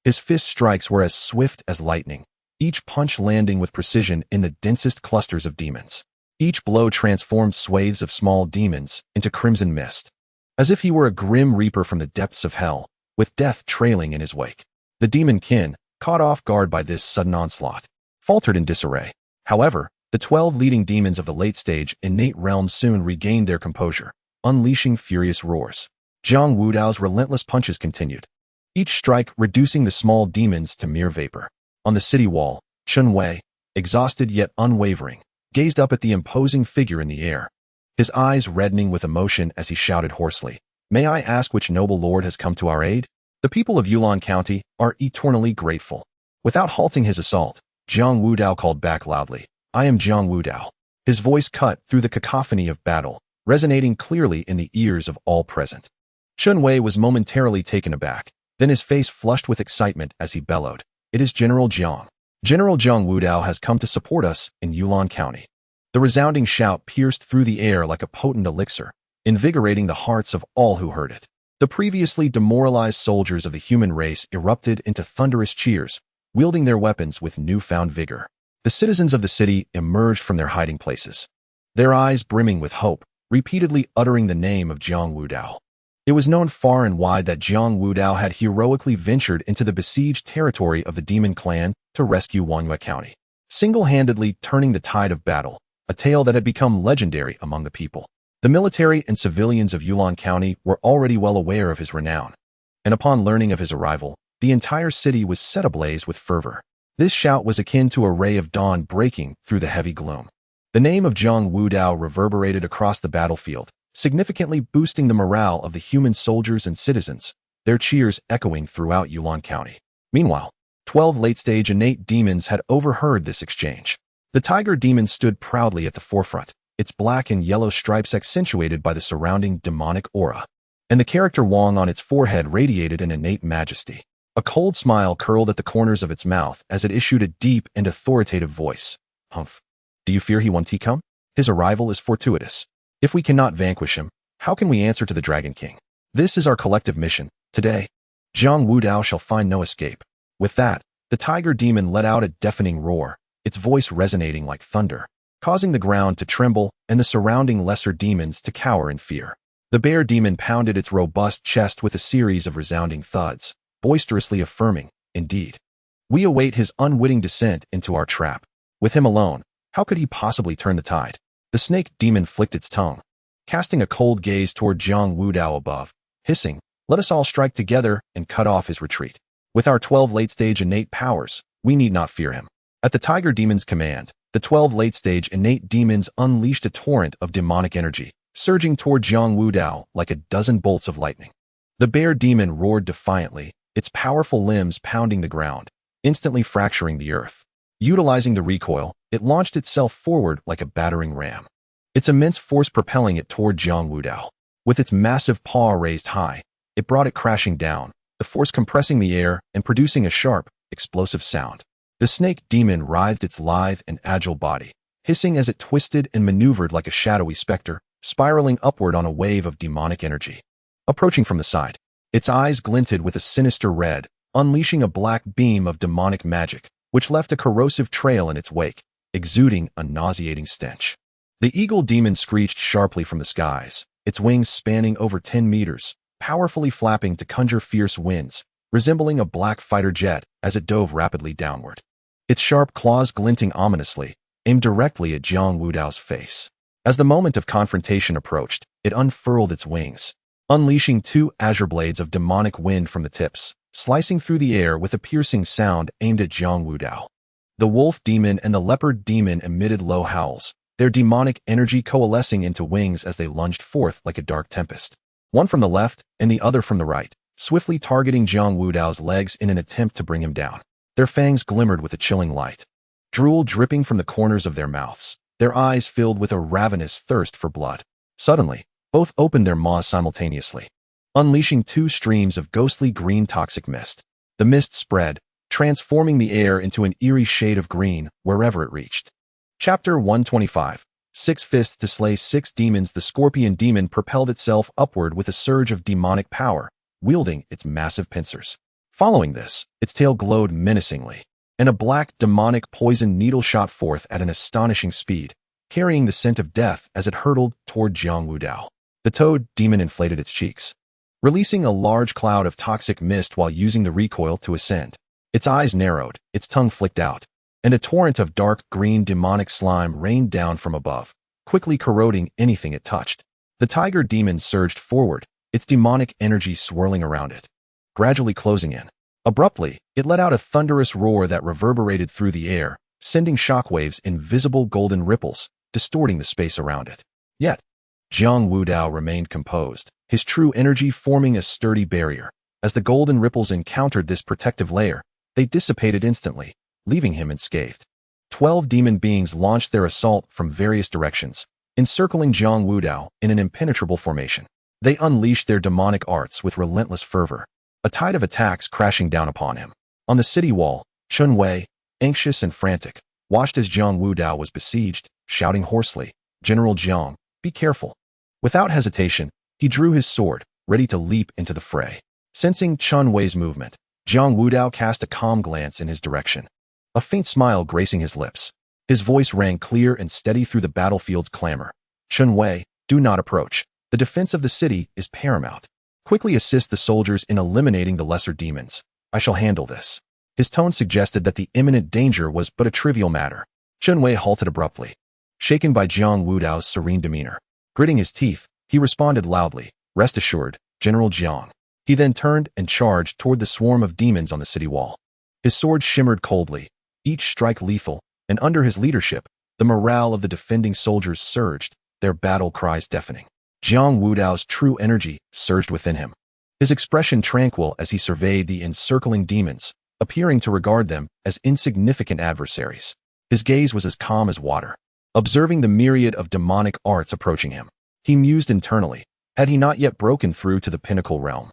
His fist strikes were as swift as lightning, each punch landing with precision in the densest clusters of demons. Each blow transformed swathes of small demons into crimson mist, as if he were a grim reaper from the depths of hell, with death trailing in his wake. The demon kin, caught off guard by this sudden onslaught, faltered in disarray. However, The 12 leading demons of the late-stage innate realm soon regained their composure, unleashing furious roars. Jiang Wudao's relentless punches continued, each strike reducing the small demons to mere vapor. On the city wall, Chun Wei, exhausted yet unwavering, gazed up at the imposing figure in the air, his eyes reddening with emotion as he shouted hoarsely, "May I ask which noble lord has come to our aid?" The people of Yulin County are eternally grateful. Without halting his assault, Jiang Wudao called back loudly, "I am Jiang Wudao." His voice cut through the cacophony of battle, resonating clearly in the ears of all present. Chun Wei was momentarily taken aback, then his face flushed with excitement as he bellowed, "It is General Jiang. General Jiang Wudao has come to support us in Yulin County." The resounding shout pierced through the air like a potent elixir, invigorating the hearts of all who heard it. The previously demoralized soldiers of the human race erupted into thunderous cheers, wielding their weapons with newfound vigor. The citizens of the city emerged from their hiding places, their eyes brimming with hope, repeatedly uttering the name of Jiang Wudao. It was known far and wide that Jiang Wudao had heroically ventured into the besieged territory of the demon clan to rescue Wanyue County, single-handedly turning the tide of battle, a tale that had become legendary among the people. The military and civilians of Yulin County were already well aware of his renown, and upon learning of his arrival, the entire city was set ablaze with fervor. This shout was akin to a ray of dawn breaking through the heavy gloom. The name of Jiang Wudao reverberated across the battlefield, significantly boosting the morale of the human soldiers and citizens, their cheers echoing throughout Yulin County. Meanwhile, 12 late-stage innate demons had overheard this exchange. The tiger demon stood proudly at the forefront, its black and yellow stripes accentuated by the surrounding demonic aura, and the character Wang on its forehead radiated an innate majesty. A cold smile curled at the corners of its mouth as it issued a deep and authoritative voice. "Humph. Do you fear he won't come? His arrival is fortuitous. If we cannot vanquish him, how can we answer to the Dragon King? This is our collective mission. Today, Jiang Wudao shall find no escape." With that, the tiger demon let out a deafening roar, its voice resonating like thunder, causing the ground to tremble and the surrounding lesser demons to cower in fear. The bear demon pounded its robust chest with a series of resounding thuds, boisterously affirming, "Indeed, we await his unwitting descent into our trap. With him alone, how could he possibly turn the tide?" The snake demon flicked its tongue, casting a cold gaze toward Jiang Wudao above, hissing, "Let us all strike together and cut off his retreat. With our 12 late-stage innate powers, we need not fear him." At the tiger demon's command, the 12 late-stage innate demons unleashed a torrent of demonic energy, surging toward Jiang Wudao like a dozen bolts of lightning. The bear demon roared defiantly, its powerful limbs pounding the ground, instantly fracturing the earth. Utilizing the recoil, it launched itself forward like a battering ram, its immense force propelling it toward Jiang Wudao. With its massive paw raised high, it brought it crashing down, the force compressing the air and producing a sharp, explosive sound. The snake demon writhed its lithe and agile body, hissing as it twisted and maneuvered like a shadowy specter, spiraling upward on a wave of demonic energy. Approaching from the side, its eyes glinted with a sinister red, unleashing a black beam of demonic magic, which left a corrosive trail in its wake, exuding a nauseating stench. The eagle demon screeched sharply from the skies, its wings spanning over 10 meters, powerfully flapping to conjure fierce winds, resembling a black fighter jet as it dove rapidly downward. Its sharp claws glinting ominously, aimed directly at Jiang Wudao's face. As the moment of confrontation approached, it unfurled its wings, unleashing 2 azure blades of demonic wind from the tips, slicing through the air with a piercing sound aimed at Jiang Wudao. The wolf demon and the leopard demon emitted low howls, their demonic energy coalescing into wings as they lunged forth like a dark tempest, one from the left and the other from the right, swiftly targeting Jiang Wudao's legs in an attempt to bring him down. Their fangs glimmered with a chilling light, drool dripping from the corners of their mouths, their eyes filled with a ravenous thirst for blood. Suddenly, both opened their maws simultaneously, unleashing 2 streams of ghostly green toxic mist. The mist spread, transforming the air into an eerie shade of green wherever it reached. Chapter 125. 6 Fists to Slay 6 Demons. The scorpion demon propelled itself upward with a surge of demonic power, wielding its massive pincers. Following this, its tail glowed menacingly, and a black demonic poison needle shot forth at an astonishing speed, carrying the scent of death as it hurtled toward Jiang Wudao. The toad demon inflated its cheeks, releasing a large cloud of toxic mist while using the recoil to ascend. Its eyes narrowed, its tongue flicked out, and a torrent of dark green demonic slime rained down from above, quickly corroding anything it touched. The tiger demon surged forward, its demonic energy swirling around it, gradually closing in. Abruptly, it let out a thunderous roar that reverberated through the air, sending shockwaves in visible golden ripples, distorting the space around it. Yet, Jiang Wudao remained composed, his true energy forming a sturdy barrier. As the golden ripples encountered this protective layer, they dissipated instantly, leaving him unscathed. 12 demon beings launched their assault from various directions, encircling Jiang Wudao in an impenetrable formation. They unleashed their demonic arts with relentless fervor, a tide of attacks crashing down upon him. On the city wall, Chun Wei, anxious and frantic, watched as Jiang Wudao was besieged, shouting hoarsely, "General Jiang, be careful." Without hesitation, he drew his sword, ready to leap into the fray. Sensing Chun Wei's movement, Jiang Wudao cast a calm glance in his direction, a faint smile gracing his lips. His voice rang clear and steady through the battlefield's clamor. "Chun Wei, do not approach. The defense of the city is paramount. Quickly assist the soldiers in eliminating the lesser demons. I shall handle this." His tone suggested that the imminent danger was but a trivial matter. Chun Wei halted abruptly, shaken by Jiang Wudao's serene demeanor. Gritting his teeth, he responded loudly, "Rest assured, General Jiang." He then turned and charged toward the swarm of demons on the city wall. His sword shimmered coldly, each strike lethal, and under his leadership, the morale of the defending soldiers surged, their battle cries deafening. Jiang Wudao's true energy surged within him, his expression tranquil as he surveyed the encircling demons, appearing to regard them as insignificant adversaries. His gaze was as calm as water, observing the myriad of demonic arts approaching him. He mused internally, had he not yet broken through to the pinnacle realm?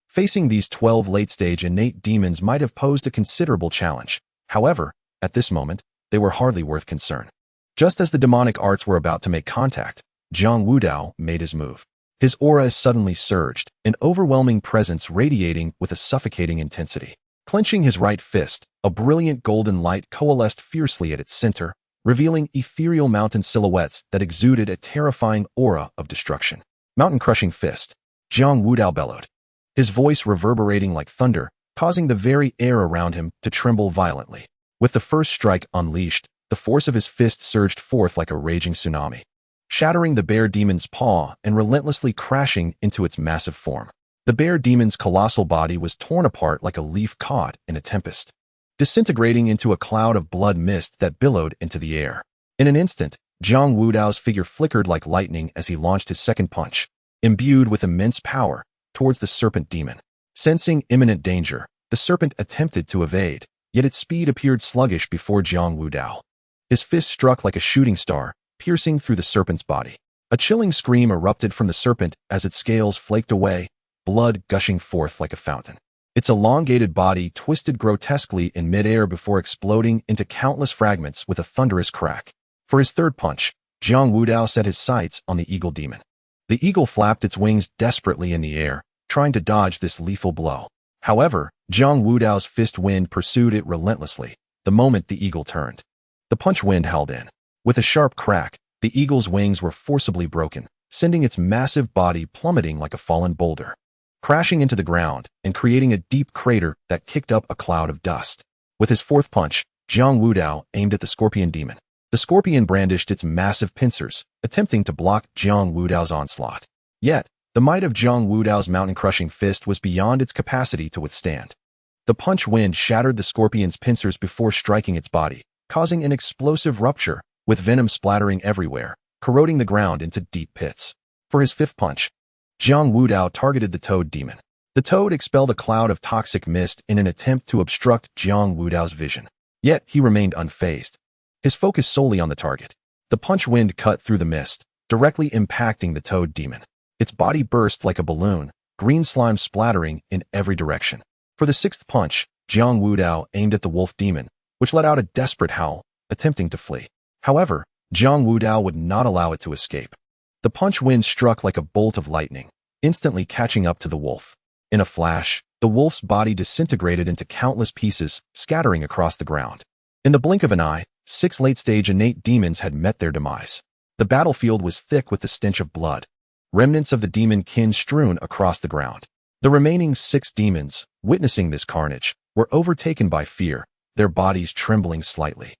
Facing these 12 late-stage innate demons might have posed a considerable challenge. However, at this moment, they were hardly worth concern. Just as the demonic arts were about to make contact, Jiang Wudao made his move. His aura suddenly surged, an overwhelming presence radiating with a suffocating intensity. Clenching his right fist, a brilliant golden light coalesced fiercely at its center, revealing ethereal mountain silhouettes that exuded a terrifying aura of destruction. "Mountain-crushing fist," Jiang Wudao bellowed, his voice reverberating like thunder, causing the very air around him to tremble violently. With the first strike unleashed, the force of his fist surged forth like a raging tsunami, shattering the bear demon's paw and relentlessly crashing into its massive form. The bear demon's colossal body was torn apart like a leaf caught in a tempest, disintegrating into a cloud of blood mist that billowed into the air. In an instant, Jiang Wudao's figure flickered like lightning as he launched his second punch, imbued with immense power, towards the serpent demon. Sensing imminent danger, the serpent attempted to evade, yet its speed appeared sluggish before Jiang Wudao. His fist struck like a shooting star, piercing through the serpent's body. A chilling scream erupted from the serpent as its scales flaked away, blood gushing forth like a fountain. Its elongated body twisted grotesquely in midair before exploding into countless fragments with a thunderous crack. For his third punch, Jiang Wudao set his sights on the eagle demon. The eagle flapped its wings desperately in the air, trying to dodge this lethal blow. However, Jiang Wudao's fist wind pursued it relentlessly the moment the eagle turned. The punch wind held in. With a sharp crack, the eagle's wings were forcibly broken, sending its massive body plummeting like a fallen boulder, crashing into the ground and creating a deep crater that kicked up a cloud of dust. With his fourth punch, Jiang Wudao aimed at the scorpion demon. The scorpion brandished its massive pincers, attempting to block Jiang Wudao's onslaught. Yet, the might of Jiang Wudao's mountain-crushing fist was beyond its capacity to withstand. The punch wind shattered the scorpion's pincers before striking its body, causing an explosive rupture, with venom splattering everywhere, corroding the ground into deep pits. For his fifth punch, Jiang Wudao targeted the toad demon. The toad expelled a cloud of toxic mist in an attempt to obstruct Jiang Wudao's vision. Yet he remained unfazed, his focus solely on the target. The punch wind cut through the mist, directly impacting the toad demon. Its body burst like a balloon, green slime splattering in every direction. For the sixth punch, Jiang Wudao aimed at the wolf demon, which let out a desperate howl, attempting to flee. However, Jiang Wudao would not allow it to escape. The punch wind struck like a bolt of lightning, instantly catching up to the wolf. In a flash, the wolf's body disintegrated into countless pieces, scattering across the ground. In the blink of an eye, 6 late-stage innate demons had met their demise. The battlefield was thick with the stench of blood, remnants of the demon kin strewn across the ground. The remaining 6 demons, witnessing this carnage, were overtaken by fear, their bodies trembling slightly.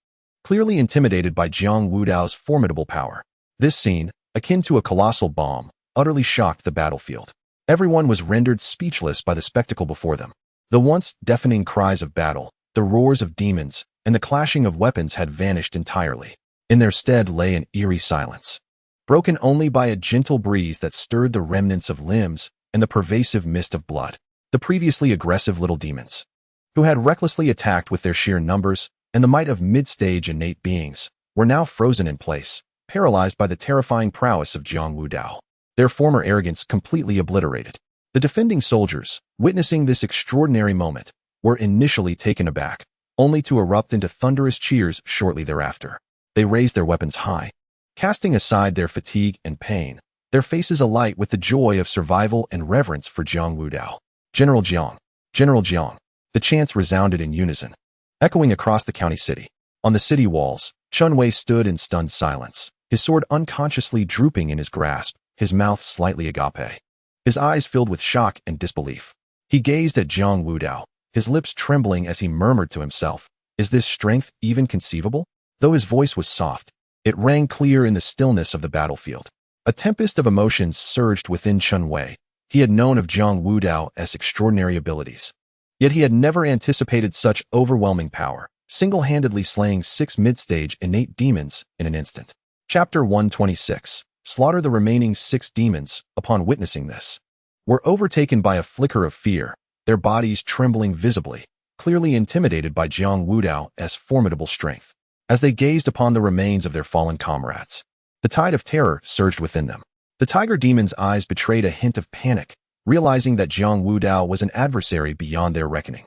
clearly intimidated by Jiang Wudao's formidable power. This scene, akin to a colossal bomb, utterly shocked the battlefield. Everyone was rendered speechless by the spectacle before them. The once deafening cries of battle, the roars of demons, and the clashing of weapons had vanished entirely. In their stead lay an eerie silence, broken only by a gentle breeze that stirred the remnants of limbs and the pervasive mist of blood. The previously aggressive little demons, who had recklessly attacked with their sheer numbers and the might of mid-stage innate beings, were now frozen in place, paralyzed by the terrifying prowess of Jiang Wudao, their former arrogance completely obliterated. The defending soldiers, witnessing this extraordinary moment, were initially taken aback, only to erupt into thunderous cheers shortly thereafter. They raised their weapons high, casting aside their fatigue and pain, their faces alight with the joy of survival and reverence for Jiang Wudao. General Jiang! General Jiang! The chants resounded in unison, echoing across the county city. On the city walls, Chun Wei stood in stunned silence, his sword unconsciously drooping in his grasp, his mouth slightly agape. His eyes filled with shock and disbelief. He gazed at Jiang Wudao, his lips trembling as he murmured to himself, "Is this strength even conceivable?" Though his voice was soft, it rang clear in the stillness of the battlefield. A tempest of emotions surged within Chun Wei. He had known of Jiang Wudao's extraordinary abilities, yet he had never anticipated such overwhelming power, single-handedly slaying 6 mid-stage innate demons in an instant. Chapter 126. Slaughter. The remaining 6 demons, upon witnessing this, were overtaken by a flicker of fear, their bodies trembling visibly, clearly intimidated by Jiang Wudao's formidable strength. As they gazed upon the remains of their fallen comrades, the tide of terror surged within them. The tiger demon's eyes betrayed a hint of panic, realizing that Jiang Wudao was an adversary beyond their reckoning.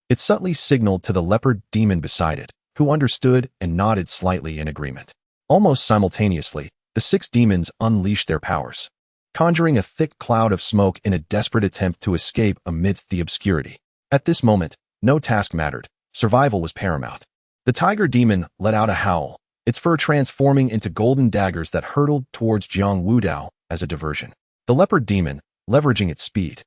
It subtly signaled to the leopard demon beside it, who understood and nodded slightly in agreement. Almost simultaneously, the 6 demons unleashed their powers, conjuring a thick cloud of smoke in a desperate attempt to escape amidst the obscurity. At this moment, no task mattered. Survival was paramount. The tiger demon let out a howl, its fur transforming into golden daggers that hurtled towards Jiang Wudao as a diversion. The leopard demon, leveraging its speed,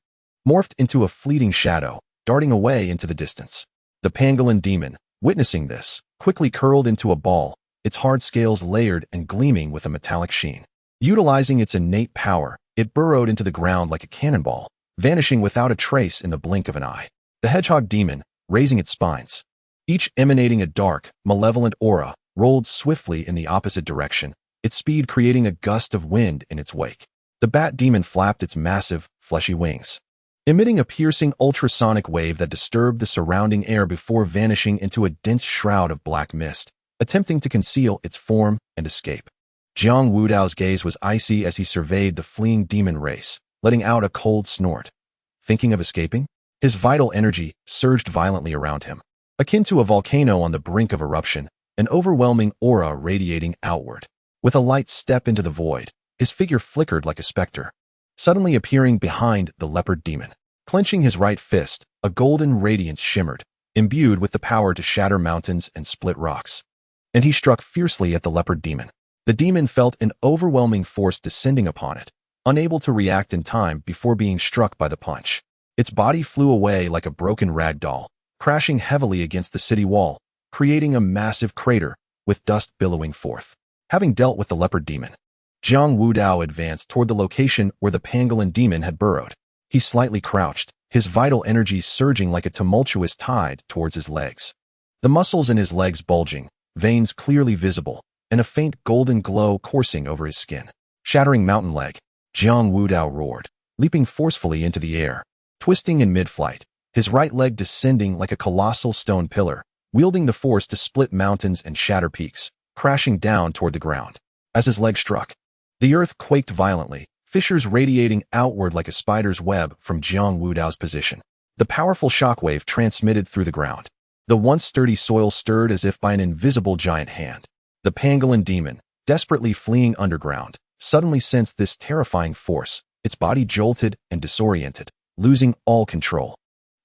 morphed into a fleeting shadow, darting away into the distance. The pangolin demon, witnessing this, quickly curled into a ball, its hard scales layered and gleaming with a metallic sheen. Utilizing its innate power, it burrowed into the ground like a cannonball, vanishing without a trace in the blink of an eye. The hedgehog demon, raising its spines, each emanating a dark, malevolent aura, rolled swiftly in the opposite direction, its speed creating a gust of wind in its wake. The bat demon flapped its massive, fleshy wings, emitting a piercing ultrasonic wave that disturbed the surrounding air before vanishing into a dense shroud of black mist, attempting to conceal its form and escape. Jiang Wudao's gaze was icy as he surveyed the fleeing demon race, letting out a cold snort. Thinking of escaping? His vital energy surged violently around him, akin to a volcano on the brink of eruption, an overwhelming aura radiating outward. With a light step into the void, his figure flickered like a specter, suddenly appearing behind the leopard demon. Clenching his right fist, a golden radiance shimmered, imbued with the power to shatter mountains and split rocks. And he struck fiercely at the leopard demon. The demon felt an overwhelming force descending upon it, unable to react in time before being struck by the punch. Its body flew away like a broken rag doll, crashing heavily against the city wall, creating a massive crater, with dust billowing forth. Having dealt with the leopard demon, Jiang Wudao advanced toward the location where the pangolin demon had burrowed. He slightly crouched, his vital energy surging like a tumultuous tide towards his legs. The muscles in his legs bulging, veins clearly visible, and a faint golden glow coursing over his skin. Shattering mountain leg, Jiang Wudao roared, leaping forcefully into the air, twisting in mid-flight, his right leg descending like a colossal stone pillar, wielding the force to split mountains and shatter peaks, crashing down toward the ground. As his leg struck, the earth quaked violently, fissures radiating outward like a spider's web from Jiang Wudao's position. The powerful shockwave transmitted through the ground. The once sturdy soil stirred as if by an invisible giant hand. The pangolin demon, desperately fleeing underground, suddenly sensed this terrifying force. Its body jolted and disoriented, losing all control,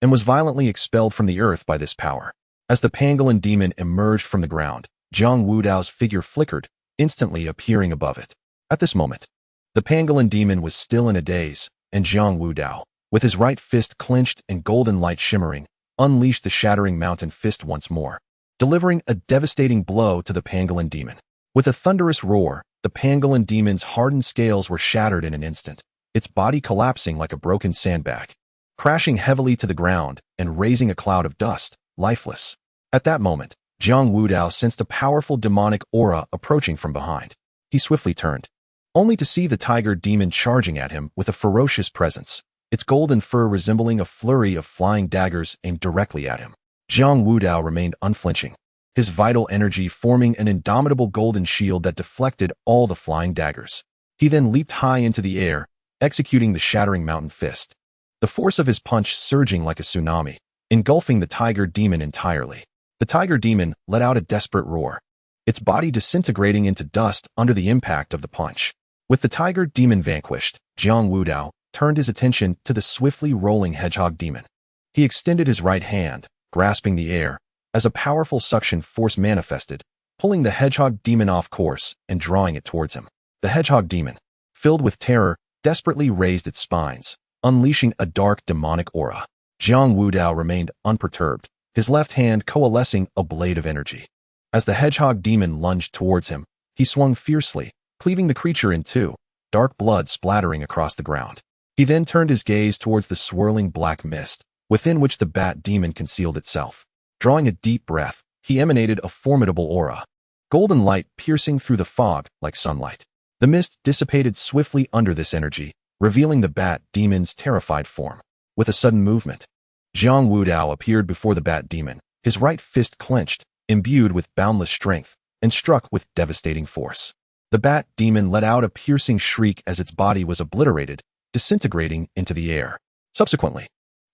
and was violently expelled from the earth by this power. As the pangolin demon emerged from the ground, Jiang Wudao's figure flickered, instantly appearing above it. At this moment, the pangolin demon was still in a daze, and Jiang Wudao, with his right fist clenched and golden light shimmering, unleashed the shattering mountain fist once more. delivering a devastating blow to the pangolin demon. With a thunderous roar, the pangolin demon's hardened scales were shattered in an instant, its body collapsing like a broken sandbag, crashing heavily to the ground and raising a cloud of dust, lifeless. At that moment, Jiang Wudao sensed a powerful demonic aura approaching from behind. He swiftly turned, only to see the tiger demon charging at him with a ferocious presence, its golden fur resembling a flurry of flying daggers aimed directly at him. Jiang Wudao remained unflinching, his vital energy forming an indomitable golden shield that deflected all the flying daggers. He then leaped high into the air, executing the shattering mountain fist, the force of his punch surging like a tsunami, engulfing the tiger demon entirely. The tiger demon let out a desperate roar, its body disintegrating into dust under the impact of the punch. With the tiger demon vanquished, Jiang Wudao turned his attention to the swiftly rolling hedgehog demon. He extended his right hand, grasping the air, as a powerful suction force manifested, pulling the hedgehog demon off course and drawing it towards him. The hedgehog demon, filled with terror, desperately raised its spines, unleashing a dark demonic aura. Jiang Wudao remained unperturbed, his left hand coalescing a blade of energy. As the hedgehog demon lunged towards him, he swung fiercely, cleaving the creature in two, dark blood splattering across the ground. He then turned his gaze towards the swirling black mist, within which the bat demon concealed itself. Drawing a deep breath, he emanated a formidable aura, golden light piercing through the fog like sunlight. The mist dissipated swiftly under this energy, revealing the bat demon's terrified form. With a sudden movement, Jiang Wudao appeared before the bat demon, his right fist clenched, imbued with boundless strength, and struck with devastating force. The bat demon let out a piercing shriek as its body was obliterated, disintegrating into the air. Subsequently,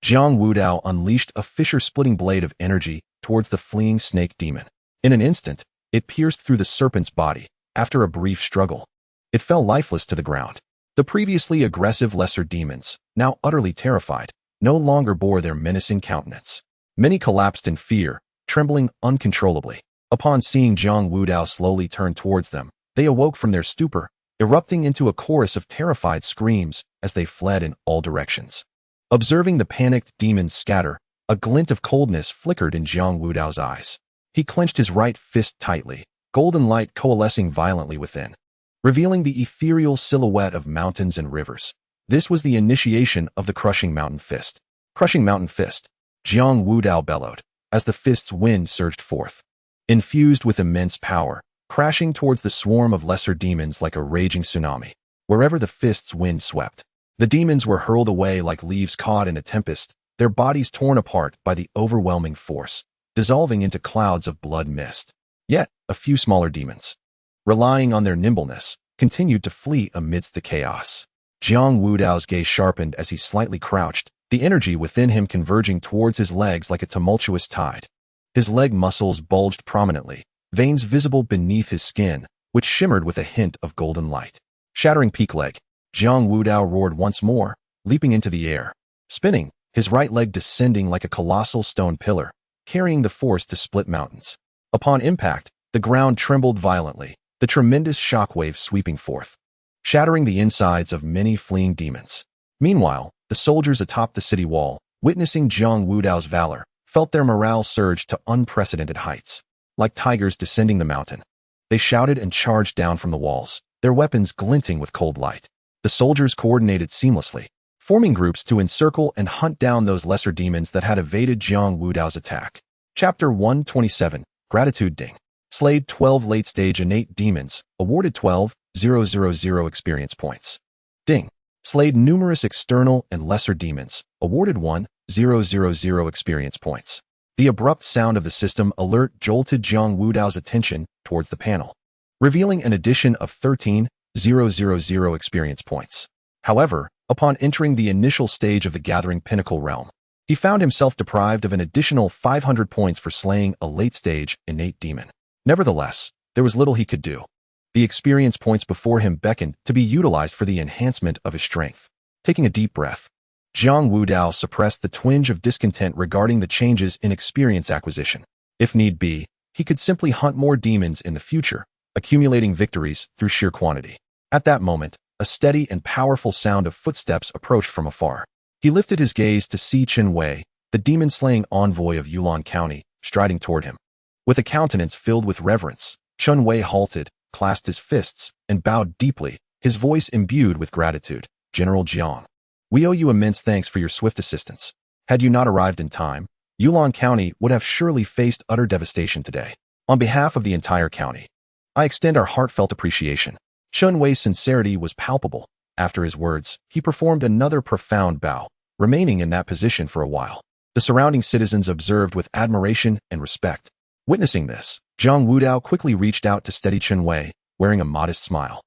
Jiang Wudao unleashed a fissure-splitting blade of energy towards the fleeing snake demon. In an instant, it pierced through the serpent's body. After a brief struggle, it fell lifeless to the ground. The previously aggressive lesser demons, now utterly terrified, no longer bore their menacing countenance. Many collapsed in fear, trembling uncontrollably. Upon seeing Jiang Wudao slowly turn towards them, they awoke from their stupor, erupting into a chorus of terrified screams as they fled in all directions. Observing the panicked demons scatter, a glint of coldness flickered in Jiang Wudao's eyes. He clenched his right fist tightly, golden light coalescing violently within, revealing the ethereal silhouette of mountains and rivers. This was the initiation of the Crushing Mountain Fist. Crushing Mountain Fist, Jiang Wudao bellowed, as the fist's wind surged forth, infused with immense power, crashing towards the swarm of lesser demons like a raging tsunami. Wherever the fist's wind swept, the demons were hurled away like leaves caught in a tempest, their bodies torn apart by the overwhelming force, dissolving into clouds of blood mist. Yet, a few smaller demons, relying on their nimbleness, continued to flee amidst the chaos. Jiang Wudao's gaze sharpened as he slightly crouched, the energy within him converging towards his legs like a tumultuous tide. His leg muscles bulged prominently, veins visible beneath his skin, which shimmered with a hint of golden light. Shattering peak leg, Jiang Wudao roared once more, leaping into the air, spinning, his right leg descending like a colossal stone pillar, carrying the force to split mountains. Upon impact, the ground trembled violently, the tremendous shockwave sweeping forth, shattering the insides of many fleeing demons. Meanwhile, the soldiers atop the city wall, witnessing Jiang Wudao's valor, felt their morale surge to unprecedented heights. Like tigers descending the mountain, they shouted and charged down from the walls, their weapons glinting with cold light. The soldiers coordinated seamlessly, forming groups to encircle and hunt down those lesser demons that had evaded Jiang Wudao's attack. Chapter 127, Gratitude Ding. Slayed 12 late-stage innate demons, awarded 12,000 experience points. Ding. Slayed numerous external and lesser demons, awarded 1,000 experience points. The abrupt sound of the system alert jolted Jiang Wudao's attention towards the panel, revealing an addition of 13,000 experience points. However, upon entering the initial stage of the Gathering Pinnacle realm, he found himself deprived of an additional 500 points for slaying a late-stage innate demon. Nevertheless, there was little he could do. The experience points before him beckoned to be utilized for the enhancement of his strength. Taking a deep breath, Jiang Wudao suppressed the twinge of discontent regarding the changes in experience acquisition. If need be, he could simply hunt more demons in the future, accumulating victories through sheer quantity. At that moment, a steady and powerful sound of footsteps approached from afar. He lifted his gaze to see Chen Wei, the demon-slaying envoy of Yulon County, striding toward him. With a countenance filled with reverence, Chun Wei halted, clasped his fists, and bowed deeply, his voice imbued with gratitude. General Jiang, we owe you immense thanks for your swift assistance. Had you not arrived in time, Yulon County would have surely faced utter devastation today. On behalf of the entire county, I extend our heartfelt appreciation. Chun Wei's sincerity was palpable. After his words, he performed another profound bow, remaining in that position for a while. The surrounding citizens observed with admiration and respect. Witnessing this, Jiang Wudao quickly reached out to steady Chun Wei, wearing a modest smile.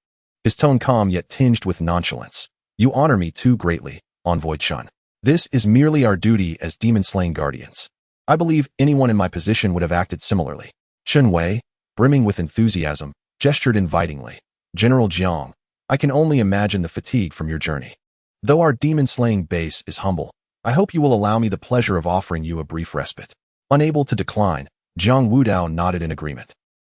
His tone calm yet tinged with nonchalance. You honor me too greatly, Envoy Chun. This is merely our duty as demon-slaying guardians. I believe anyone in my position would have acted similarly. Chun Wei, brimming with enthusiasm, gestured invitingly. General Jiang, I can only imagine the fatigue from your journey. Though our demon-slaying base is humble, I hope you will allow me the pleasure of offering you a brief respite. Unable to decline, Jiang Wudao nodded in agreement.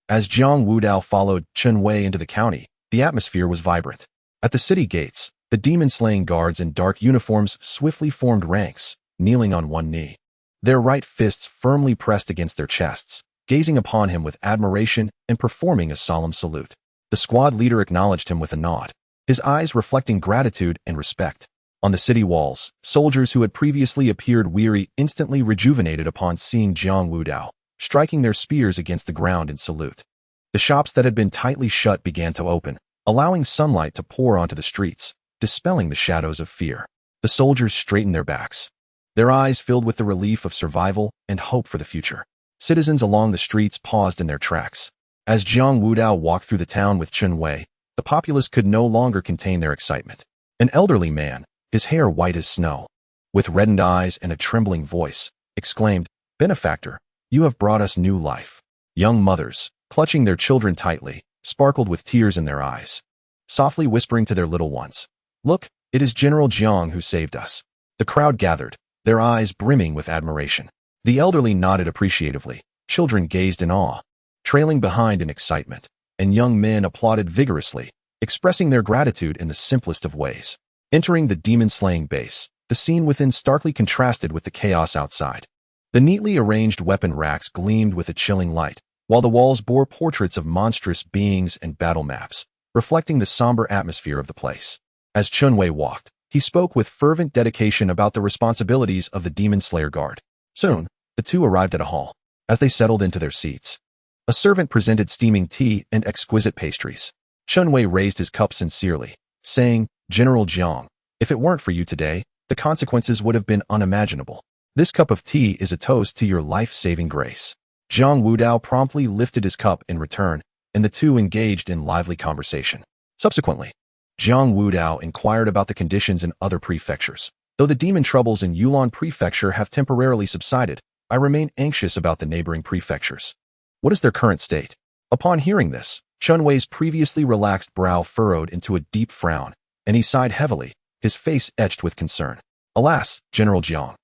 As Jiang Wudao followed Chun Wei into the county, the atmosphere was vibrant. At the city gates, the demon-slaying guards in dark uniforms swiftly formed ranks, kneeling on one knee. Their right fists firmly pressed against their chests, gazing upon him with admiration and performing a solemn salute. The squad leader acknowledged him with a nod, his eyes reflecting gratitude and respect. On the city walls, soldiers who had previously appeared weary instantly rejuvenated upon seeing Jiang Wudao, striking their spears against the ground in salute. The shops that had been tightly shut began to open, allowing sunlight to pour onto the streets, dispelling the shadows of fear. The soldiers straightened their backs, their eyes filled with the relief of survival and hope for the future. Citizens along the streets paused in their tracks. As Jiang Wudao walked through the town with Chun Wei, the populace could no longer contain their excitement. An elderly man, his hair white as snow, with reddened eyes and a trembling voice, exclaimed, "Benefactor, you have brought us new life." Young mothers, clutching their children tightly, sparkled with tears in their eyes, softly whispering to their little ones, "Look, it is General Jiang who saved us." The crowd gathered, their eyes brimming with admiration. The elderly nodded appreciatively, children gazed in awe, trailing behind in excitement, and young men applauded vigorously, expressing their gratitude in the simplest of ways. Entering the demon-slaying base, the scene within starkly contrasted with the chaos outside. The neatly arranged weapon racks gleamed with a chilling light, while the walls bore portraits of monstrous beings and battle maps, reflecting the somber atmosphere of the place. As Chun Wei walked, he spoke with fervent dedication about the responsibilities of the Demon Slayer Guard. Soon, the two arrived at a hall. As they settled into their seats, a servant presented steaming tea and exquisite pastries. Chun Wei raised his cup sincerely, saying, "General Jiang, if it weren't for you today, the consequences would have been unimaginable. This cup of tea is a toast to your life-saving grace." Jiang Wudao promptly lifted his cup in return, and the two engaged in lively conversation. Subsequently, Jiang Wudao inquired about the conditions in other prefectures. Though the demon troubles in Yulon Prefecture have temporarily subsided, I remain anxious about the neighboring prefectures. What is their current state? Upon hearing this, Chun Wei's previously relaxed brow furrowed into a deep frown, and he sighed heavily, his face etched with concern. Alas, General Jiang.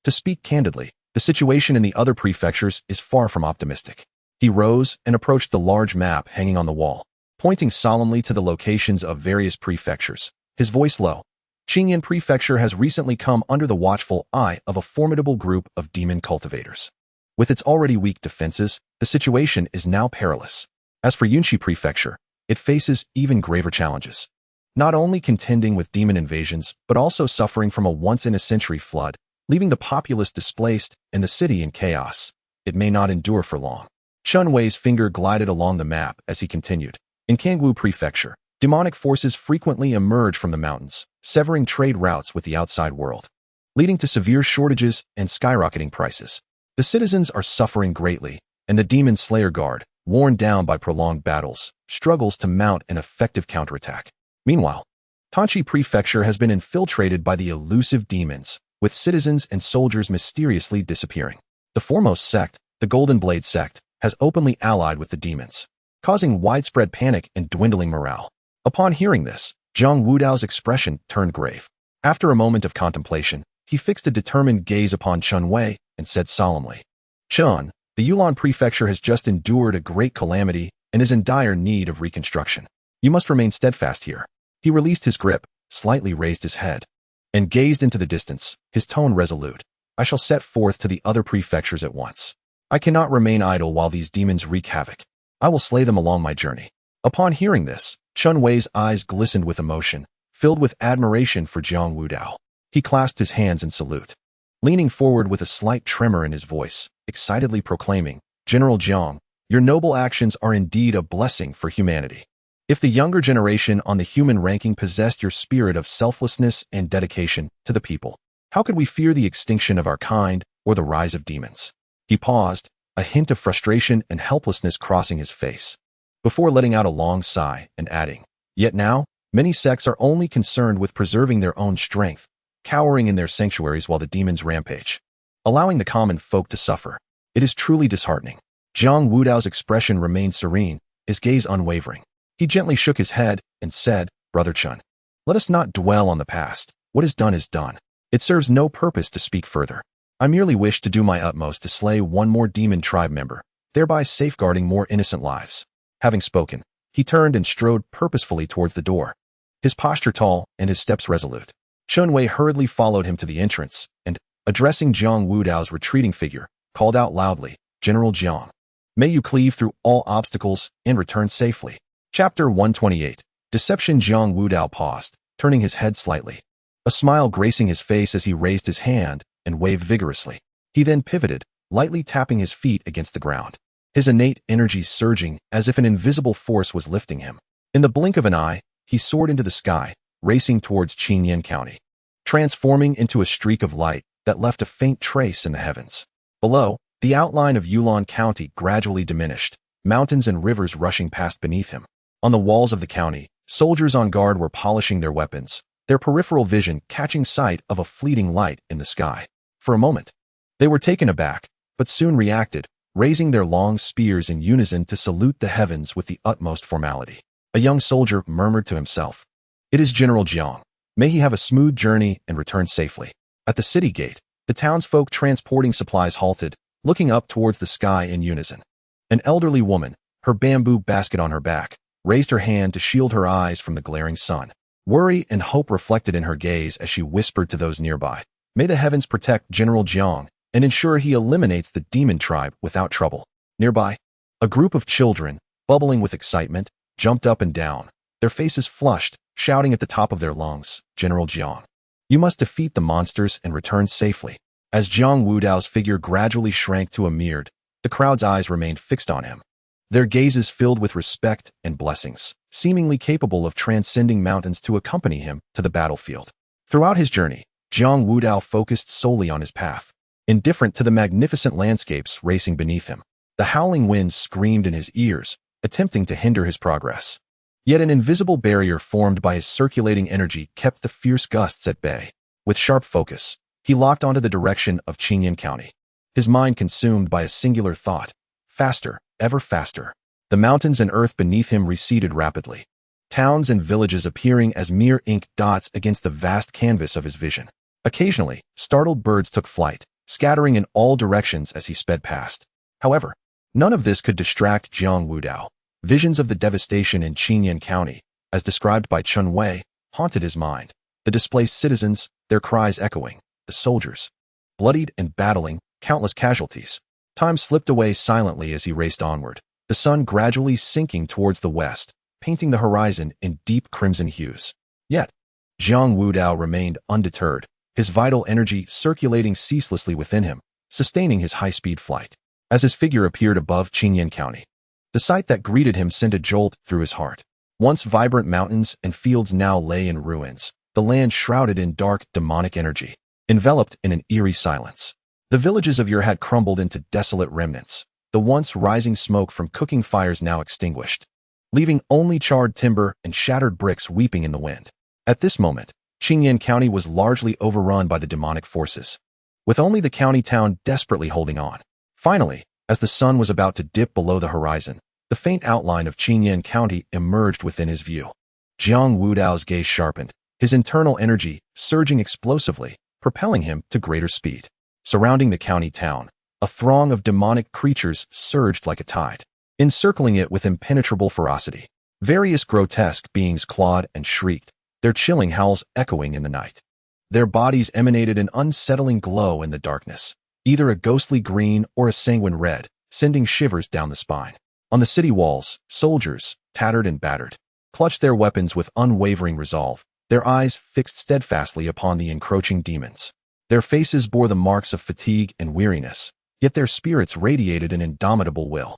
To speak candidly, the situation in the other prefectures is far from optimistic. He rose and approached the large map hanging on the wall, pointing solemnly to the locations of various prefectures, his voice low. Qingyan Prefecture has recently come under the watchful eye of a formidable group of demon cultivators. With its already weak defenses, the situation is now perilous. As for Yunxi Prefecture, it faces even graver challenges. Not only contending with demon invasions, but also suffering from a once-in-a-century flood, leaving the populace displaced and the city in chaos. It may not endure for long. Chun Wei's finger glided along the map as he continued. In Kangwu Prefecture, demonic forces frequently emerge from the mountains, severing trade routes with the outside world, leading to severe shortages and skyrocketing prices. The citizens are suffering greatly, and the Demon Slayer Guard, worn down by prolonged battles, struggles to mount an effective counterattack. Meanwhile, Tanchi Prefecture has been infiltrated by the elusive demons, with citizens and soldiers mysteriously disappearing. The foremost sect, the Golden Blade sect, has openly allied with the demons, causing widespread panic and dwindling morale. Upon hearing this, Jiang Wudao's expression turned grave. After a moment of contemplation, he fixed a determined gaze upon Chun Wei and said solemnly, "Chun, the Yulon Prefecture has just endured a great calamity and is in dire need of reconstruction. You must remain steadfast here." He released his grip, slightly raised his head, and gazed into the distance, his tone resolute. "I shall set forth to the other prefectures at once. I cannot remain idle while these demons wreak havoc. I will slay them along my journey." Upon hearing this, Chun Wei's eyes glistened with emotion, filled with admiration for Jiang Wudao. He clasped his hands in salute, leaning forward with a slight tremor in his voice, excitedly proclaiming, "General Jiang, your noble actions are indeed a blessing for humanity. If the younger generation on the human ranking possessed your spirit of selflessness and dedication to the people, how could we fear the extinction of our kind or the rise of demons?" He paused, a hint of frustration and helplessness crossing his face, before letting out a long sigh and adding, "Yet now, many sects are only concerned with preserving their own strength, cowering in their sanctuaries while the demons rampage, allowing the common folk to suffer. It is truly disheartening." Jiang Wudao's expression remained serene, his gaze unwavering. He gently shook his head and said, "Brother Chun, let us not dwell on the past. What is done is done. It serves no purpose to speak further. I merely wish to do my utmost to slay one more demon tribe member, thereby safeguarding more innocent lives." Having spoken, he turned and strode purposefully towards the door, his posture tall and his steps resolute. Chun Wei hurriedly followed him to the entrance and, addressing Jiang Wudao's retreating figure, called out loudly, "General Jiang, may you cleave through all obstacles and return safely." Chapter 128. Deception. Jiang Wudao paused, turning his head slightly, a smile gracing his face as he raised his hand and waved vigorously. He then pivoted, lightly tapping his feet against the ground, his innate energy surging as if an invisible force was lifting him. In the blink of an eye, he soared into the sky, racing towards Qingyan County, transforming into a streak of light that left a faint trace in the heavens. Below, the outline of Yulon County gradually diminished, mountains and rivers rushing past beneath him. On the walls of the county, soldiers on guard were polishing their weapons, their peripheral vision catching sight of a fleeting light in the sky. For a moment, they were taken aback, but soon reacted, raising their long spears in unison to salute the heavens with the utmost formality. A young soldier murmured to himself, "It is General Jiang. May he have a smooth journey and return safely." At the city gate, the townsfolk transporting supplies halted, looking up towards the sky in unison. An elderly woman, her bamboo basket on her back, raised her hand to shield her eyes from the glaring sun. Worry and hope reflected in her gaze as she whispered to those nearby, "May the heavens protect General Jiang and ensure he eliminates the demon tribe without trouble." Nearby, a group of children, bubbling with excitement, jumped up and down, their faces flushed, shouting at the top of their lungs, "General Jiang, you must defeat the monsters and return safely." As Jiang Wudao's figure gradually shrank to a mirrored, the crowd's eyes remained fixed on him, their gazes filled with respect and blessings, seemingly capable of transcending mountains to accompany him to the battlefield. Throughout his journey, Jiang Wudao focused solely on his path, indifferent to the magnificent landscapes racing beneath him. The howling winds screamed in his ears, attempting to hinder his progress. Yet an invisible barrier formed by his circulating energy kept the fierce gusts at bay. With sharp focus, he locked onto the direction of Qingyan County, his mind consumed by a singular thought: faster, ever faster. The mountains and earth beneath him receded rapidly, towns and villages appearing as mere ink dots against the vast canvas of his vision. Occasionally, startled birds took flight, scattering in all directions as he sped past. However, none of this could distract Jiang Wudao. Visions of the devastation in Qingyan County, as described by Chun Wei, haunted his mind. The displaced citizens, their cries echoing, the soldiers, bloodied and battling, countless casualties. Time slipped away silently as he raced onward, the sun gradually sinking towards the west, painting the horizon in deep crimson hues. Yet, Jiang Wudao remained undeterred, his vital energy circulating ceaselessly within him, sustaining his high-speed flight. As his figure appeared above Qingyan County, the sight that greeted him sent a jolt through his heart. Once vibrant mountains and fields now lay in ruins, the land shrouded in dark, demonic energy, enveloped in an eerie silence. The villages of Ur had crumbled into desolate remnants, the once rising smoke from cooking fires now extinguished, leaving only charred timber and shattered bricks weeping in the wind. At this moment, Qingyan County was largely overrun by the demonic forces, with only the county town desperately holding on. Finally, as the sun was about to dip below the horizon, the faint outline of Qingyan County emerged within his view. Jiang Wudao's gaze sharpened, his internal energy surging explosively, propelling him to greater speed. Surrounding the county town, a throng of demonic creatures surged like a tide, encircling it with impenetrable ferocity. Various grotesque beings clawed and shrieked, their chilling howls echoing in the night. Their bodies emanated an unsettling glow in the darkness, either a ghostly green or a sanguine red, sending shivers down the spine. On the city walls, soldiers, tattered and battered, clutched their weapons with unwavering resolve, their eyes fixed steadfastly upon the encroaching demons. Their faces bore the marks of fatigue and weariness, yet their spirits radiated an indomitable will.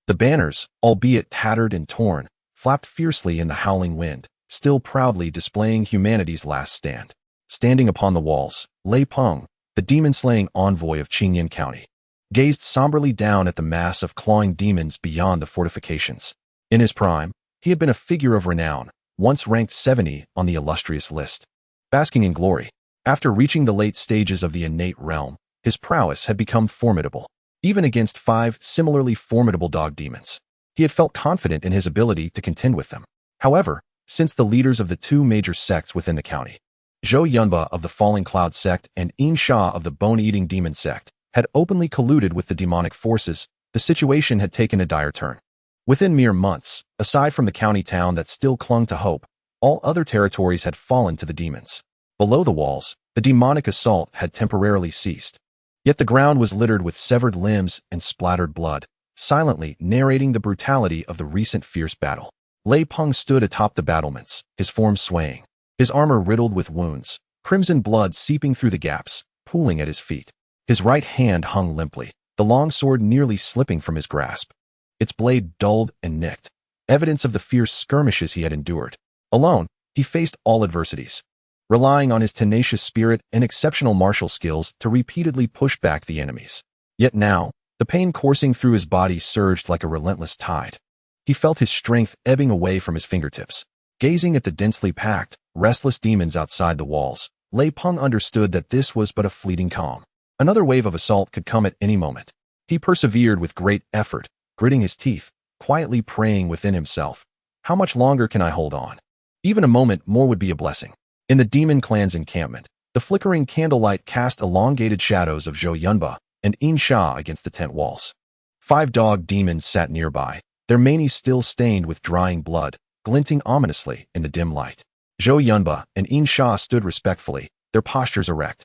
The banners, albeit tattered and torn, flapped fiercely in the howling wind, still proudly displaying humanity's last stand. Standing upon the walls, Lei Peng, the demon-slaying envoy of Qingyan County, gazed somberly down at the mass of clawing demons beyond the fortifications. In his prime, he had been a figure of renown, once ranked 70 on the illustrious list. Basking in glory, after reaching the late stages of the innate realm, his prowess had become formidable. Even against 5 similarly formidable dog demons, he had felt confident in his ability to contend with them. However, since the leaders of the 2 major sects within the county, Zhou Yunba of the Falling Cloud sect and Yin Sha of the Bone-Eating Demon sect, had openly colluded with the demonic forces, the situation had taken a dire turn. Within mere months, aside from the county town that still clung to hope, all other territories had fallen to the demons. Below the walls, the demonic assault had temporarily ceased. Yet the ground was littered with severed limbs and splattered blood, silently narrating the brutality of the recent fierce battle. Lei Peng stood atop the battlements, his form swaying, his armor riddled with wounds, crimson blood seeping through the gaps, pooling at his feet. His right hand hung limply, the long sword nearly slipping from his grasp, its blade dulled and nicked, evidence of the fierce skirmishes he had endured. Alone, he faced all adversities, relying on his tenacious spirit and exceptional martial skills to repeatedly push back the enemies. Yet now, the pain coursing through his body surged like a relentless tide. He felt his strength ebbing away from his fingertips. Gazing at the densely packed, restless demons outside the walls, Lei Peng understood that this was but a fleeting calm. Another wave of assault could come at any moment. He persevered with great effort, gritting his teeth, quietly praying within himself, "How much longer can I hold on? Even a moment more would be a blessing." In the demon clan's encampment, the flickering candlelight cast elongated shadows of Zhou Yunba and Yin Sha against the tent walls. 5 dog demons sat nearby, their manes still stained with drying blood, glinting ominously in the dim light. Zhou Yunba and Yin Sha stood respectfully, their postures erect.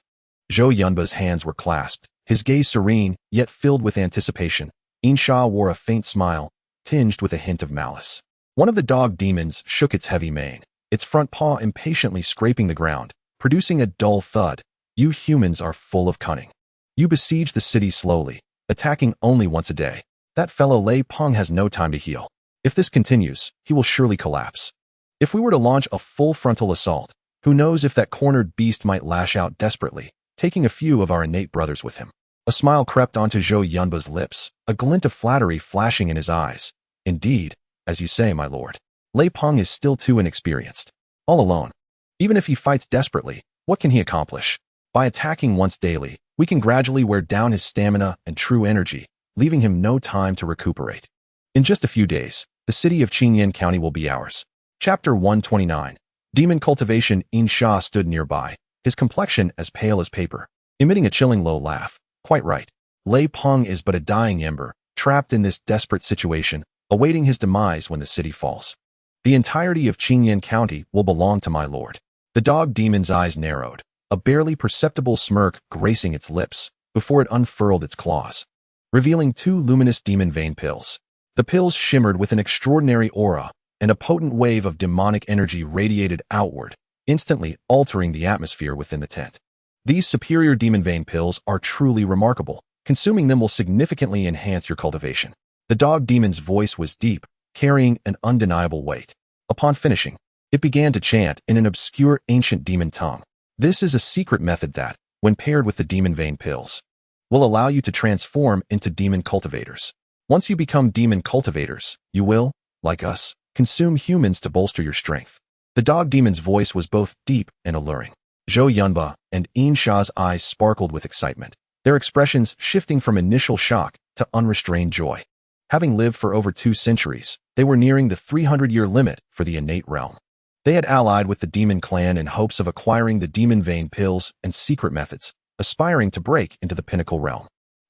Zhou Yunba's hands were clasped, his gaze serene, yet filled with anticipation. Yin Sha wore a faint smile, tinged with a hint of malice. One of the dog demons shook its heavy mane, its front paw impatiently scraping the ground, producing a dull thud. "You humans are full of cunning. You besiege the city slowly, attacking only once a day. That fellow Lei Peng has no time to heal. If this continues, he will surely collapse. If we were to launch a full frontal assault, who knows if that cornered beast might lash out desperately, taking a few of our innate brothers with him." A smile crept onto Zhou Yunba's lips, a glint of flattery flashing in his eyes. "Indeed, as you say, my lord. Lei Peng is still too inexperienced. All alone. Even if he fights desperately, what can he accomplish? By attacking once daily, we can gradually wear down his stamina and true energy, leaving him no time to recuperate. In just a few days, the city of Qingyan County will be ours." Chapter 129. Demon Cultivation. Yin Sha stood nearby, his complexion as pale as paper, emitting a chilling low laugh. "Quite right. Lei Peng is but a dying ember, trapped in this desperate situation, awaiting his demise when the city falls. The entirety of Qingyan County will belong to my lord." The dog demon's eyes narrowed, a barely perceptible smirk gracing its lips, before it unfurled its claws, revealing 2 luminous demon vein pills. The pills shimmered with an extraordinary aura, and a potent wave of demonic energy radiated outward, instantly altering the atmosphere within the tent. These superior demon vein pills are truly remarkable. Consuming them will significantly enhance your cultivation. The dog demon's voice was deep, carrying an undeniable weight. Upon finishing, it began to chant in an obscure ancient demon tongue. This is a secret method that, when paired with the demon vein pills, will allow you to transform into demon cultivators. Once you become demon cultivators, you will, like us, consume humans to bolster your strength. The dog demon's voice was both deep and alluring. Zhou Yunba and Yin Sha's eyes sparkled with excitement, their expressions shifting from initial shock to unrestrained joy. Having lived for over 2 centuries, they were nearing the 300-year limit for the innate realm. They had allied with the demon clan in hopes of acquiring the demon vein pills and secret methods, aspiring to break into the pinnacle realm.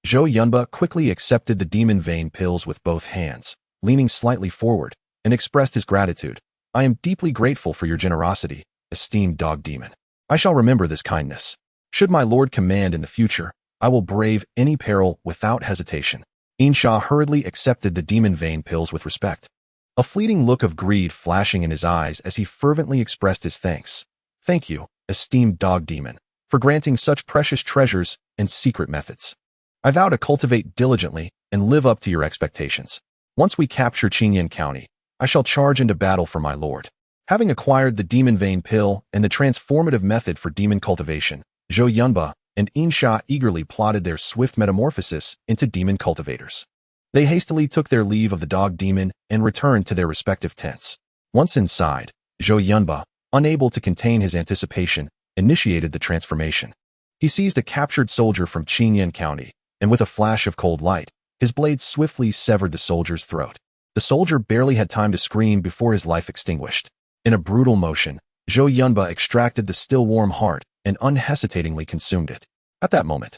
Zhou Yunba quickly accepted the demon vein pills with both hands, leaning slightly forward, and expressed his gratitude. "I am deeply grateful for your generosity, esteemed dog demon. I shall remember this kindness. Should my lord command in the future, I will brave any peril without hesitation. Insha hurriedly accepted the demon vein pills with respect, a fleeting look of greed flashing in his eyes as he fervently expressed his thanks. Thank you, esteemed dog demon, for granting such precious treasures and secret methods. I vow to cultivate diligently and live up to your expectations. Once we capture Qingyan County, I shall charge into battle for my lord. Having acquired the demon vein pill and the transformative method for demon cultivation, Zhou Yunba and Insha eagerly plotted their swift metamorphosis into demon cultivators. They hastily took their leave of the dog demon and returned to their respective tents. Once inside, Zhou Yunba, unable to contain his anticipation, initiated the transformation. He seized a captured soldier from Qingyan County, and with a flash of cold light, his blade swiftly severed the soldier's throat. The soldier barely had time to scream before his life extinguished. In a brutal motion, Zhou Yunba extracted the still warm heart and unhesitatingly consumed it. At that moment,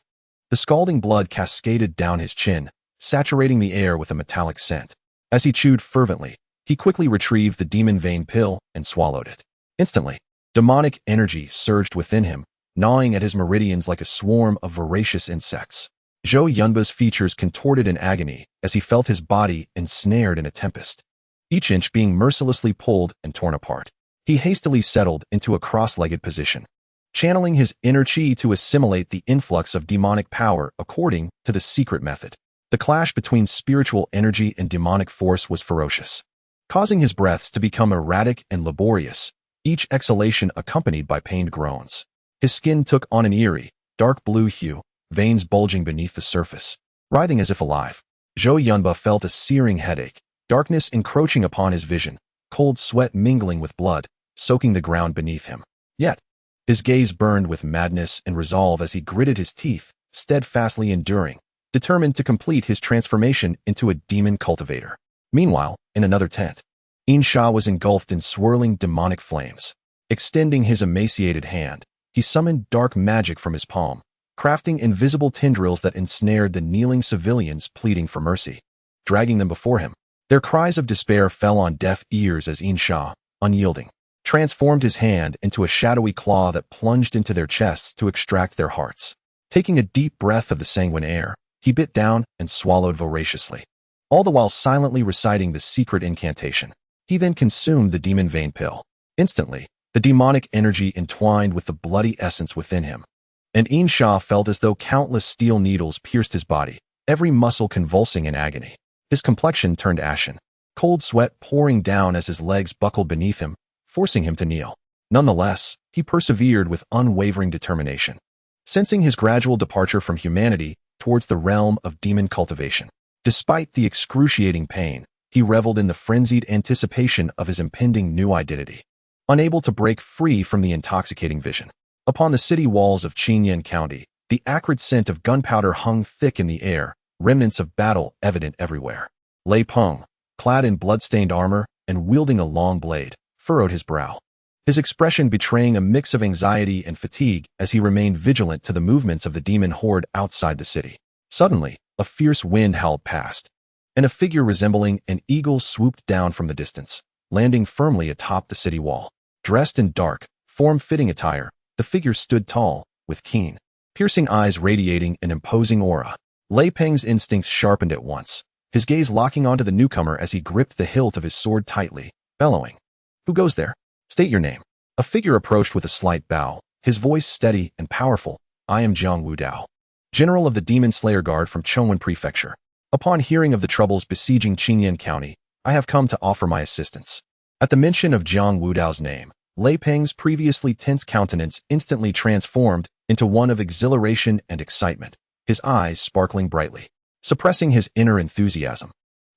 the scalding blood cascaded down his chin, saturating the air with a metallic scent. As he chewed fervently, he quickly retrieved the demon vein pill and swallowed it. Instantly, demonic energy surged within him, gnawing at his meridians like a swarm of voracious insects. Zhou Yunba's features contorted in agony as he felt his body ensnared in a tempest, each inch being mercilessly pulled and torn apart. He hastily settled into a cross-legged position, channeling his inner chi to assimilate the influx of demonic power according to the secret method. The clash between spiritual energy and demonic force was ferocious, causing his breaths to become erratic and laborious, each exhalation accompanied by pained groans. His skin took on an eerie, dark blue hue, veins bulging beneath the surface, writhing as if alive. Zhou Yunba felt a searing headache, darkness encroaching upon his vision, cold sweat mingling with blood, soaking the ground beneath him. Yet, his gaze burned with madness and resolve as he gritted his teeth, steadfastly enduring, determined to complete his transformation into a demon cultivator. Meanwhile, in another tent, Insha was engulfed in swirling demonic flames. Extending his emaciated hand, he summoned dark magic from his palm, crafting invisible tendrils that ensnared the kneeling civilians pleading for mercy. Dragging them before him, their cries of despair fell on deaf ears as Insha, unyielding, transformed his hand into a shadowy claw that plunged into their chests to extract their hearts. Taking a deep breath of the sanguine air, he bit down and swallowed voraciously, all the while silently reciting the secret incantation. He then consumed the demon vein pill. Instantly, the demonic energy entwined with the bloody essence within him, and Insha felt as though countless steel needles pierced his body, every muscle convulsing in agony. His complexion turned ashen, cold sweat pouring down as his legs buckled beneath him, forcing him to kneel. Nonetheless, he persevered with unwavering determination, sensing his gradual departure from humanity towards the realm of demon cultivation. Despite the excruciating pain, he reveled in the frenzied anticipation of his impending new identity. Unable to break free from the intoxicating vision, upon the city walls of Qingyan County, the acrid scent of gunpowder hung thick in the air, remnants of battle evident everywhere. Lei Peng, clad in blood-stained armor and wielding a long blade, furrowed his brow, his expression betraying a mix of anxiety and fatigue as he remained vigilant to the movements of the demon horde outside the city. Suddenly, a fierce wind howled past, and a figure resembling an eagle swooped down from the distance, landing firmly atop the city wall. Dressed in dark, form-fitting attire, the figure stood tall, with keen, piercing eyes radiating an imposing aura. Lei Peng's instincts sharpened at once, his gaze locking onto the newcomer as he gripped the hilt of his sword tightly, bellowing, "Who goes there? State your name." A figure approached with a slight bow, his voice steady and powerful. "I am Jiang Wudao, General of the Demon Slayer Guard from Chongwen Prefecture. Upon hearing of the troubles besieging Qingyan County, I have come to offer my assistance." At the mention of Jiang Wudao's name, Lei Peng's previously tense countenance instantly transformed into one of exhilaration and excitement, his eyes sparkling brightly. Suppressing his inner enthusiasm,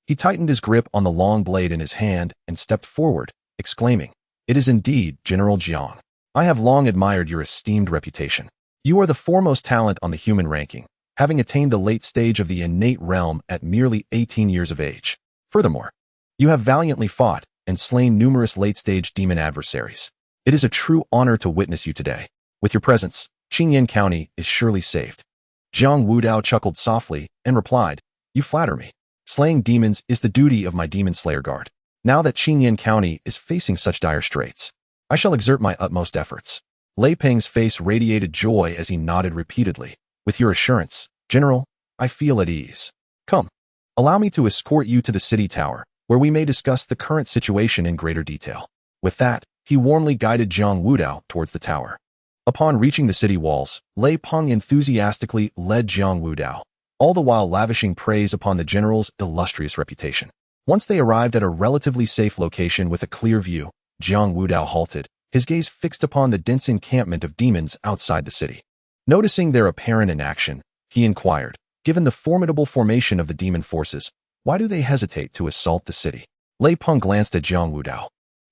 he tightened his grip on the long blade in his hand and stepped forward, exclaiming, "It is indeed General Jiang. I have long admired your esteemed reputation. You are the foremost talent on the human ranking, having attained the late stage of the innate realm at merely 18 years of age. Furthermore, you have valiantly fought and slain numerous late-stage demon adversaries. It is a true honor to witness you today. With your presence, Qingyan County is surely saved." Jiang Wudao chuckled softly and replied, "You flatter me. Slaying demons is the duty of my Demon Slayer Guard. Now that Qingyan County is facing such dire straits, I shall exert my utmost efforts." Lei Peng's face radiated joy as he nodded repeatedly, With your assurance, General, I feel at ease. Come, allow me to escort you to the city tower, where we may discuss the current situation in greater detail. With that, he warmly guided Jiang Wudao towards the tower. Upon reaching the city walls, Lei Peng enthusiastically led Jiang Wudao, all the while lavishing praise upon the general's illustrious reputation. Once they arrived at a relatively safe location with a clear view, Jiang Wudao halted, his gaze fixed upon the dense encampment of demons outside the city. Noticing their apparent inaction, he inquired, given the formidable formation of the demon forces, why do they hesitate to assault the city? Lei Peng glanced at Jiang Wudao.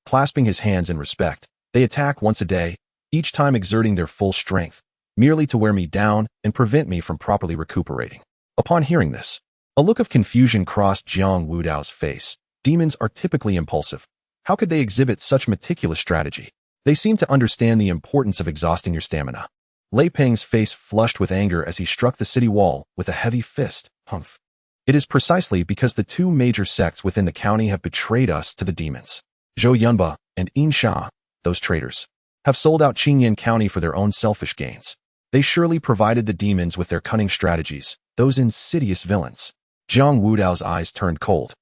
Clasping his hands in respect, they attack once a day, each time exerting their full strength, merely to wear me down and prevent me from properly recuperating. Upon hearing this, a look of confusion crossed Jiang Wudao's face. Demons are typically impulsive. How could they exhibit such meticulous strategy? They seem to understand the importance of exhausting your stamina. Lei Peng's face flushed with anger as he struck the city wall with a heavy fist. Humph. It is precisely because the two major sects within the county have betrayed us to the demons. Zhou Yunba and Yin Sha, those traitors, have sold out Qingyan County for their own selfish gains. They surely provided the demons with their cunning strategies, those insidious villains. Jiang Wudao's eyes turned cold.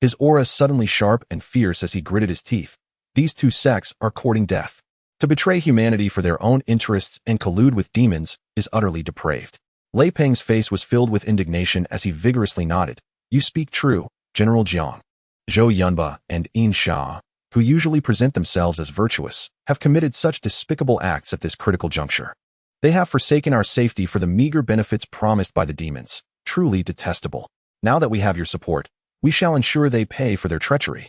His aura suddenly sharp and fierce as he gritted his teeth. These two sects are courting death. To betray humanity for their own interests and collude with demons is utterly depraved. Lei Peng's face was filled with indignation as he vigorously nodded. You speak true, General Jiang. Zhou Yunba and Yin Sha, who usually present themselves as virtuous, have committed such despicable acts at this critical juncture. They have forsaken our safety for the meager benefits promised by the demons. Truly detestable. Now that we have your support, we shall ensure they pay for their treachery.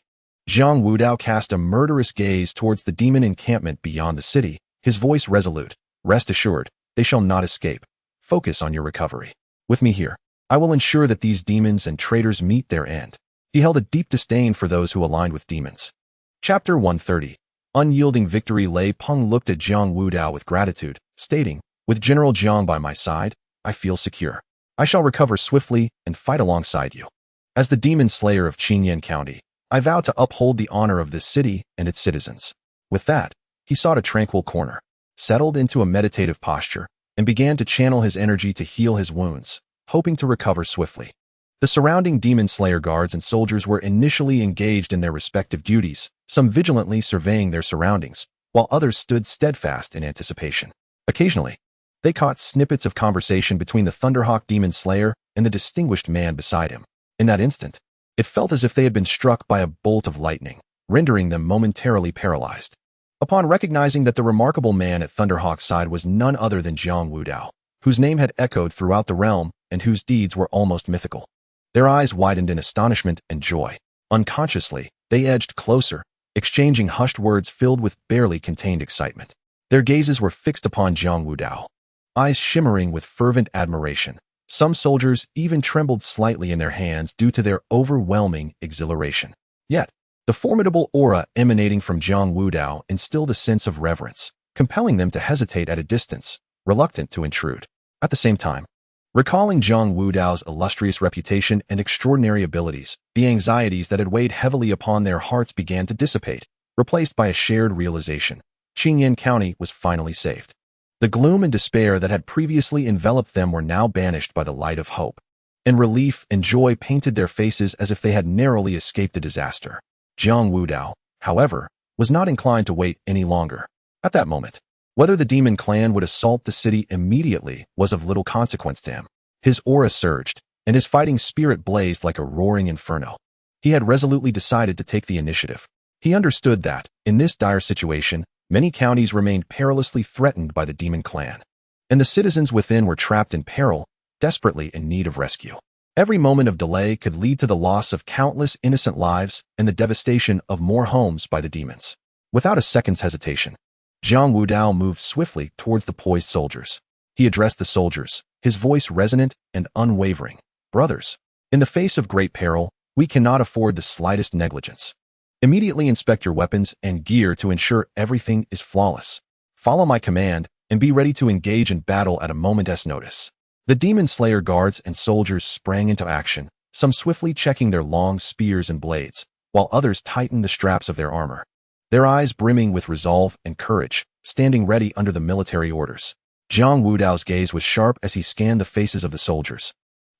Jiang Wudao cast a murderous gaze towards the demon encampment beyond the city, his voice resolute. Rest assured, they shall not escape. Focus on your recovery. With me here, I will ensure that these demons and traitors meet their end. He held a deep disdain for those who aligned with demons. Chapter 130. Unyielding Victory. Lei Peng looked at Jiang Wudao with gratitude, stating, with General Jiang by my side, I feel secure. I shall recover swiftly and fight alongside you. As the demon slayer of Qingyan County, I vow to uphold the honor of this city and its citizens. With that, he sought a tranquil corner, settled into a meditative posture, and began to channel his energy to heal his wounds, hoping to recover swiftly. The surrounding demon slayer guards and soldiers were initially engaged in their respective duties, some vigilantly surveying their surroundings, while others stood steadfast in anticipation. Occasionally, they caught snippets of conversation between the Thunderhawk demon slayer and the distinguished man beside him. In that instant, it felt as if they had been struck by a bolt of lightning, rendering them momentarily paralyzed. Upon recognizing that the remarkable man at Thunderhawk's side was none other than Jiang Wudao, whose name had echoed throughout the realm and whose deeds were almost mythical, their eyes widened in astonishment and joy. Unconsciously, they edged closer, exchanging hushed words filled with barely contained excitement. Their gazes were fixed upon Jiang Wudao, eyes shimmering with fervent admiration. Some soldiers even trembled slightly in their hands due to their overwhelming exhilaration. Yet, the formidable aura emanating from Jiang Wudao instilled a sense of reverence, compelling them to hesitate at a distance, reluctant to intrude. At the same time, recalling Jiang Wudao's illustrious reputation and extraordinary abilities, the anxieties that had weighed heavily upon their hearts began to dissipate, replaced by a shared realization. Qingyan County was finally saved. The gloom and despair that had previously enveloped them were now banished by the light of hope, and relief and joy painted their faces as if they had narrowly escaped a disaster. Jiang Wudao, however, was not inclined to wait any longer. At that moment, whether the demon clan would assault the city immediately was of little consequence to him. His aura surged, and his fighting spirit blazed like a roaring inferno. He had resolutely decided to take the initiative. He understood that, in this dire situation, many counties remained perilously threatened by the demon clan, and the citizens within were trapped in peril, desperately in need of rescue. Every moment of delay could lead to the loss of countless innocent lives and the devastation of more homes by the demons. Without a second's hesitation, Jiang Wudao moved swiftly towards the poised soldiers. He addressed the soldiers, his voice resonant and unwavering. Brothers, in the face of great peril, we cannot afford the slightest negligence. Immediately inspect your weapons and gear to ensure everything is flawless. Follow my command and be ready to engage in battle at a moment's notice. The demon slayer guards and soldiers sprang into action, some swiftly checking their long spears and blades, while others tightened the straps of their armor, their eyes brimming with resolve and courage, standing ready under the military orders. Jiang Wudao's gaze was sharp as he scanned the faces of the soldiers.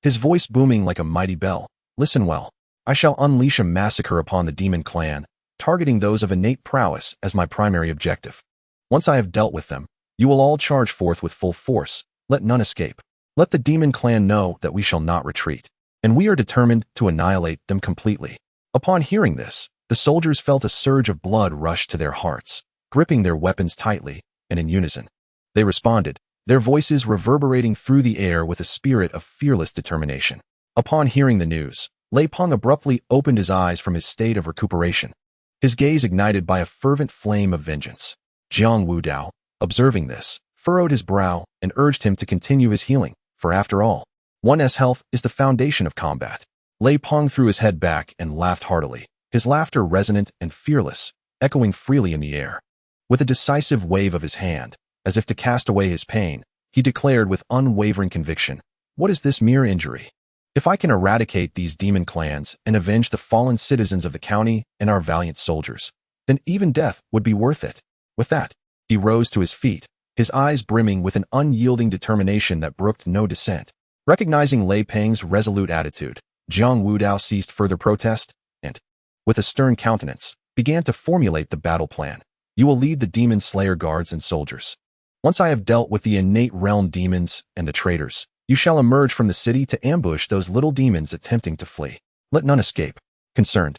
His voice booming like a mighty bell. Listen well. I shall unleash a massacre upon the demon clan, targeting those of innate prowess as my primary objective. Once I have dealt with them, you will all charge forth with full force. Let none escape. Let the demon clan know that we shall not retreat, and we are determined to annihilate them completely. Upon hearing this, the soldiers felt a surge of blood rush to their hearts, gripping their weapons tightly, and in unison. They responded, their voices reverberating through the air with a spirit of fearless determination. Upon hearing the news, Lei Peng abruptly opened his eyes from his state of recuperation, his gaze ignited by a fervent flame of vengeance. Jiang Wudao, observing this, furrowed his brow and urged him to continue his healing, for after all, one's health is the foundation of combat. Lei Peng threw his head back and laughed heartily, his laughter resonant and fearless, echoing freely in the air. With a decisive wave of his hand, as if to cast away his pain, he declared with unwavering conviction, "What is this mere injury? If I can eradicate these demon clans and avenge the fallen citizens of the county and our valiant soldiers, then even death would be worth it." With that, he rose to his feet, his eyes brimming with an unyielding determination that brooked no dissent. Recognizing Lei Peng's resolute attitude, Jiang Wudao ceased further protest and, with a stern countenance, began to formulate the battle plan. You will lead the demon slayer guards and soldiers. Once I have dealt with the innate realm demons and the traitors, you shall emerge from the city to ambush those little demons attempting to flee. Let none escape. Concerned,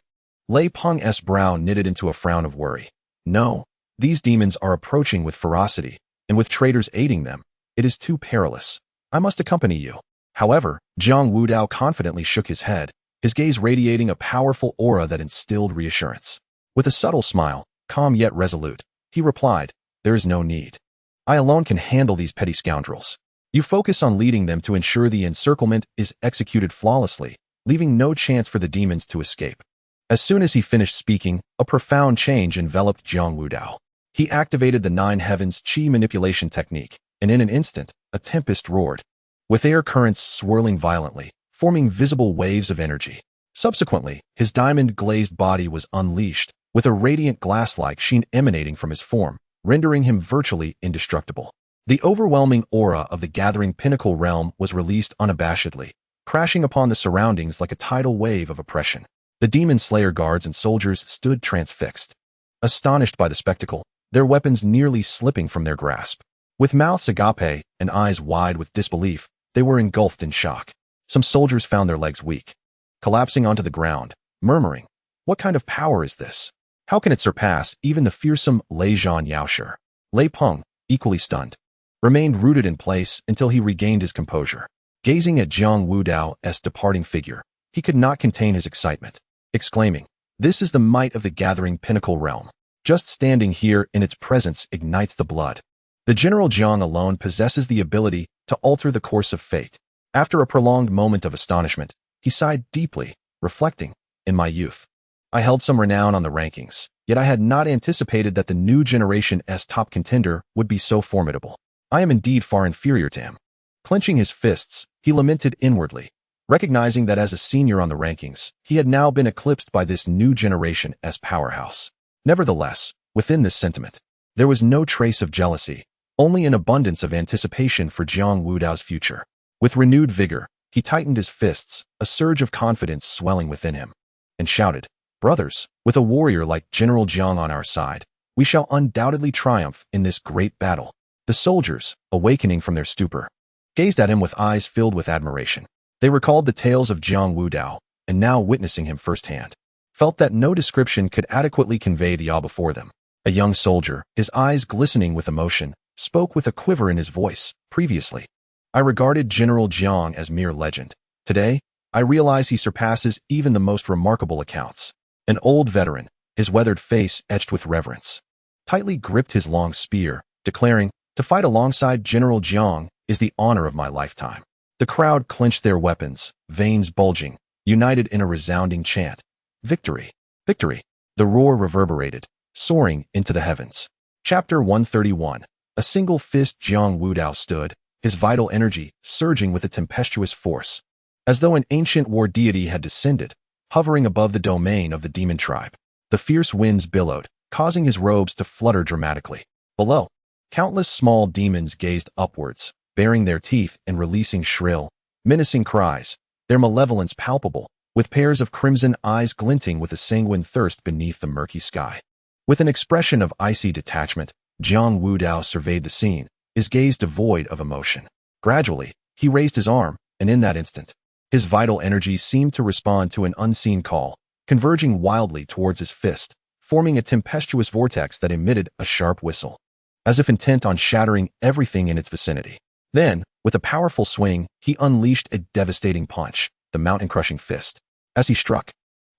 Lei Peng's brow knitted into a frown of worry. No, these demons are approaching with ferocity, and with traitors aiding them, it is too perilous. I must accompany you. However, Jiang Wudao confidently shook his head, his gaze radiating a powerful aura that instilled reassurance. With a subtle smile, calm yet resolute, he replied, "There is no need. I alone can handle these petty scoundrels. You focus on leading them to ensure the encirclement is executed flawlessly, leaving no chance for the demons to escape." As soon as he finished speaking, a profound change enveloped Jiang Wudao. He activated the Nine Heavens Qi manipulation technique, and in an instant, a tempest roared, with air currents swirling violently, forming visible waves of energy. Subsequently, his diamond-glazed body was unleashed, with a radiant glass-like sheen emanating from his form, rendering him virtually indestructible. The overwhelming aura of the gathering pinnacle realm was released unabashedly, crashing upon the surroundings like a tidal wave of oppression. The demon slayer guards and soldiers stood transfixed, astonished by the spectacle, their weapons nearly slipping from their grasp. With mouths agape and eyes wide with disbelief, they were engulfed in shock. Some soldiers found their legs weak, collapsing onto the ground, murmuring, "What kind of power is this? How can it surpass even the fearsome Lei Zhan Yaoshi?" Lei Peng, equally stunned, remained rooted in place until he regained his composure. Gazing at Jiang Wudao's departing figure, he could not contain his excitement, exclaiming, "This is the might of the gathering pinnacle realm. Just standing here in its presence ignites the blood. The General Jiang alone possesses the ability to alter the course of fate." After a prolonged moment of astonishment, he sighed deeply, reflecting, "In my youth, I held some renown on the rankings, yet I had not anticipated that the new generation's top contender would be so formidable. I am indeed far inferior to him." Clenching his fists, he lamented inwardly, recognizing that as a senior on the rankings, he had now been eclipsed by this new generation's powerhouse. Nevertheless, within this sentiment, there was no trace of jealousy, only an abundance of anticipation for Jiang Wudao's future. With renewed vigor, he tightened his fists, a surge of confidence swelling within him, and shouted, "Brothers, with a warrior like General Jiang on our side, we shall undoubtedly triumph in this great battle." The soldiers, awakening from their stupor, gazed at him with eyes filled with admiration. They recalled the tales of Jiang Wudao, and now witnessing him firsthand, felt that no description could adequately convey the awe before them. A young soldier, his eyes glistening with emotion, spoke with a quiver in his voice. "Previously, I regarded General Jiang as mere legend. Today, I realize he surpasses even the most remarkable accounts." An old veteran, his weathered face etched with reverence, tightly gripped his long spear, declaring, "To fight alongside General Jiang is the honor of my lifetime." The crowd clenched their weapons, veins bulging, united in a resounding chant. "Victory! Victory!" The roar reverberated, soaring into the heavens. Chapter 131. A single fist Jiang Wudao stood, his vital energy surging with a tempestuous force, as though an ancient war deity had descended, hovering above the domain of the demon tribe. The fierce winds billowed, causing his robes to flutter dramatically. Below, Countless small demons gazed upwards, baring their teeth and releasing shrill, menacing cries, their malevolence palpable, with pairs of crimson eyes glinting with a sanguine thirst beneath the murky sky. With an expression of icy detachment, Jiang Wudao surveyed the scene, his gaze devoid of emotion. Gradually, he raised his arm, and in that instant, his vital energy seemed to respond to an unseen call, converging wildly towards his fist, forming a tempestuous vortex that emitted a sharp whistle, as if intent on shattering everything in its vicinity. Then, with a powerful swing, he unleashed a devastating punch, the mountain-crushing fist. As he struck,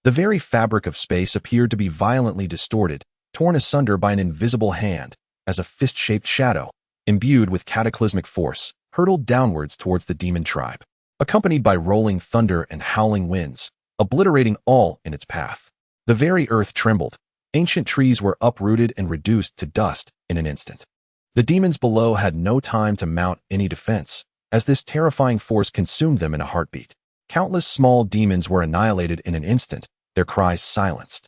the very fabric of space appeared to be violently distorted, torn asunder by an invisible hand, as a fist-shaped shadow, imbued with cataclysmic force, hurtled downwards towards the demon tribe, accompanied by rolling thunder and howling winds, obliterating all in its path. The very earth trembled. Ancient trees were uprooted and reduced to dust in an instant. The demons below had no time to mount any defense, as this terrifying force consumed them in a heartbeat. Countless small demons were annihilated in an instant, their cries silenced,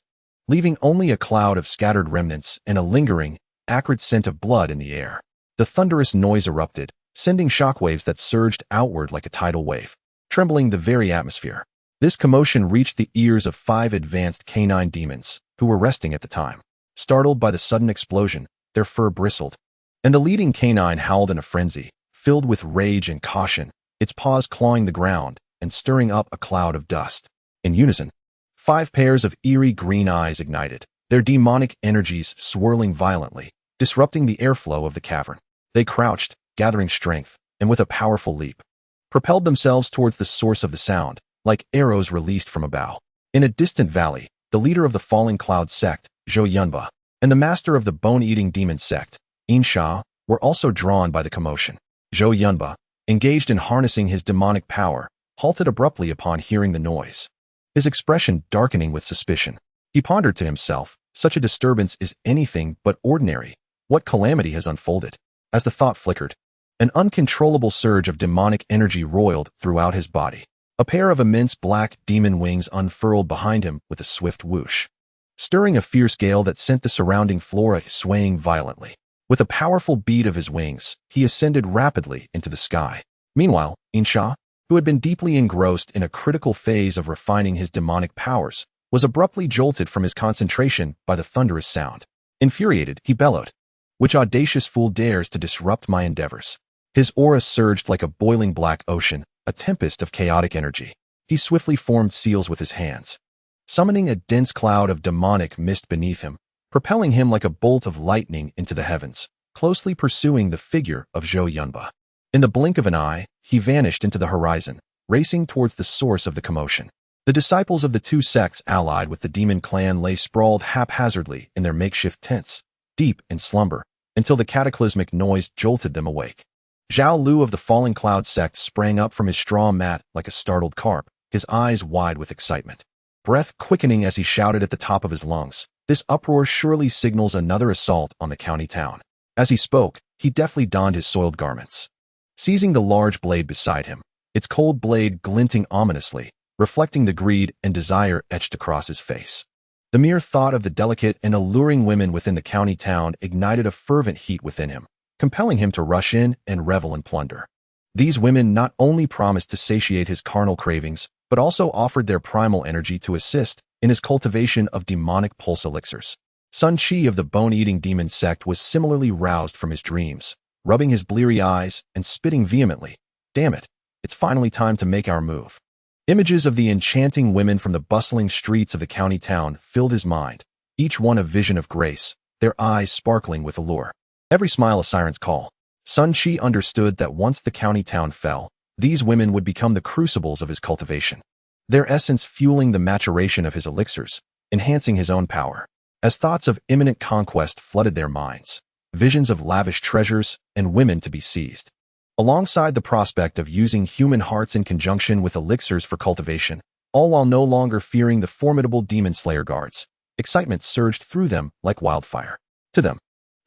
leaving only a cloud of scattered remnants and a lingering, acrid scent of blood in the air. The thunderous noise erupted, sending shockwaves that surged outward like a tidal wave, trembling the very atmosphere. This commotion reached the ears of 5 advanced canine demons, who were resting at the time. Startled by the sudden explosion, their fur bristled, and the leading canine howled in a frenzy, filled with rage and caution, its paws clawing the ground and stirring up a cloud of dust. In unison, 5 pairs of eerie green eyes ignited, their demonic energies swirling violently, disrupting the airflow of the cavern. They crouched, gathering strength, and with a powerful leap, propelled themselves towards the source of the sound, like arrows released from a bow. In a distant valley, the leader of the Falling Cloud sect, Zhou Yunba, and the master of the bone-eating demon sect, In Sha, were also drawn by the commotion. Zhou Yunba, engaged in harnessing his demonic power, halted abruptly upon hearing the noise, his expression darkening with suspicion. He pondered to himself, such a disturbance is anything but ordinary. What calamity has unfolded? As the thought flickered, an uncontrollable surge of demonic energy roiled throughout his body. A pair of immense black demon wings unfurled behind him with a swift whoosh, stirring a fierce gale that sent the surrounding flora swaying violently. With a powerful beat of his wings, he ascended rapidly into the sky. Meanwhile, Insha, who had been deeply engrossed in a critical phase of refining his demonic powers, was abruptly jolted from his concentration by the thunderous sound. Infuriated, he bellowed, "Which audacious fool dares to disrupt my endeavors?" His aura surged like a boiling black ocean, a tempest of chaotic energy. He swiftly formed seals with his hands, summoning a dense cloud of demonic mist beneath him, propelling him like a bolt of lightning into the heavens, closely pursuing the figure of Zhou Yunba. In the blink of an eye, he vanished into the horizon, racing towards the source of the commotion. The disciples of the 2 sects allied with the demon clan lay sprawled haphazardly in their makeshift tents, deep in slumber, until the cataclysmic noise jolted them awake. Zhao Lu of the Falling Cloud sect sprang up from his straw mat like a startled carp, his eyes wide with excitement, breath quickening as he shouted at the top of his lungs, "This uproar surely signals another assault on the county town." As he spoke, he deftly donned his soiled garments, seizing the large blade beside him, its cold blade glinting ominously, reflecting the greed and desire etched across his face. The mere thought of the delicate and alluring women within the county town ignited a fervent heat within him, compelling him to rush in and revel in plunder. These women not only promised to satiate his carnal cravings, but also offered their primal energy to assist in his cultivation of demonic pulse elixirs. Sun Qi of the bone-eating demon sect was similarly roused from his dreams, rubbing his bleary eyes and spitting vehemently, "Damn it, it's finally time to make our move." Images of the enchanting women from the bustling streets of the county town filled his mind, each one a vision of grace, their eyes sparkling with allure. Every smile a siren's call. Sun Qi understood that once the county town fell, these women would become the crucibles of his cultivation, their essence fueling the maturation of his elixirs, enhancing his own power. As thoughts of imminent conquest flooded their minds, visions of lavish treasures and women to be seized, alongside the prospect of using human hearts in conjunction with elixirs for cultivation, all while no longer fearing the formidable demon slayer guards, excitement surged through them like wildfire. To them,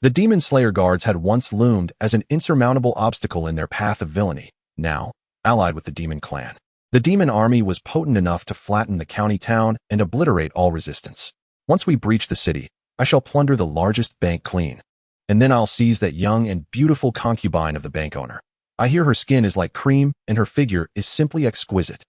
the demon slayer guards had once loomed as an insurmountable obstacle in their path of villainy. Now, allied with the demon clan, the demon army was potent enough to flatten the county town and obliterate all resistance. "Once we breach the city, I shall plunder the largest bank clean, and then I'll seize that young and beautiful concubine of the bank owner. I hear her skin is like cream, and her figure is simply exquisite."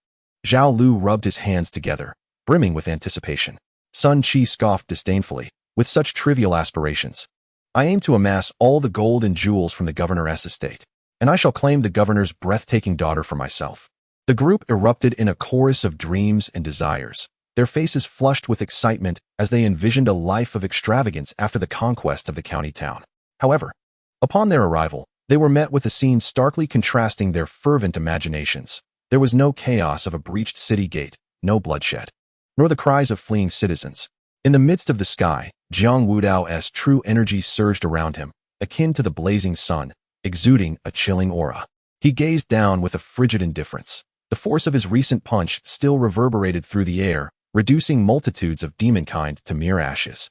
Zhao Lu rubbed his hands together, brimming with anticipation. Sun Qi scoffed disdainfully. "With such trivial aspirations, I aim to amass all the gold and jewels from the governor's estate, and I shall claim the governor's breathtaking daughter for myself." The group erupted in a chorus of dreams and desires, their faces flushed with excitement as they envisioned a life of extravagance after the conquest of the county town. However, upon their arrival, they were met with a scene starkly contrasting their fervent imaginations. There was no chaos of a breached city gate, no bloodshed, nor the cries of fleeing citizens. In the midst of the sky, Jiang Wudao's true energy surged around him, akin to the blazing sun, exuding a chilling aura. He gazed down with a frigid indifference. The force of his recent punch still reverberated through the air, reducing multitudes of demonkind to mere ashes.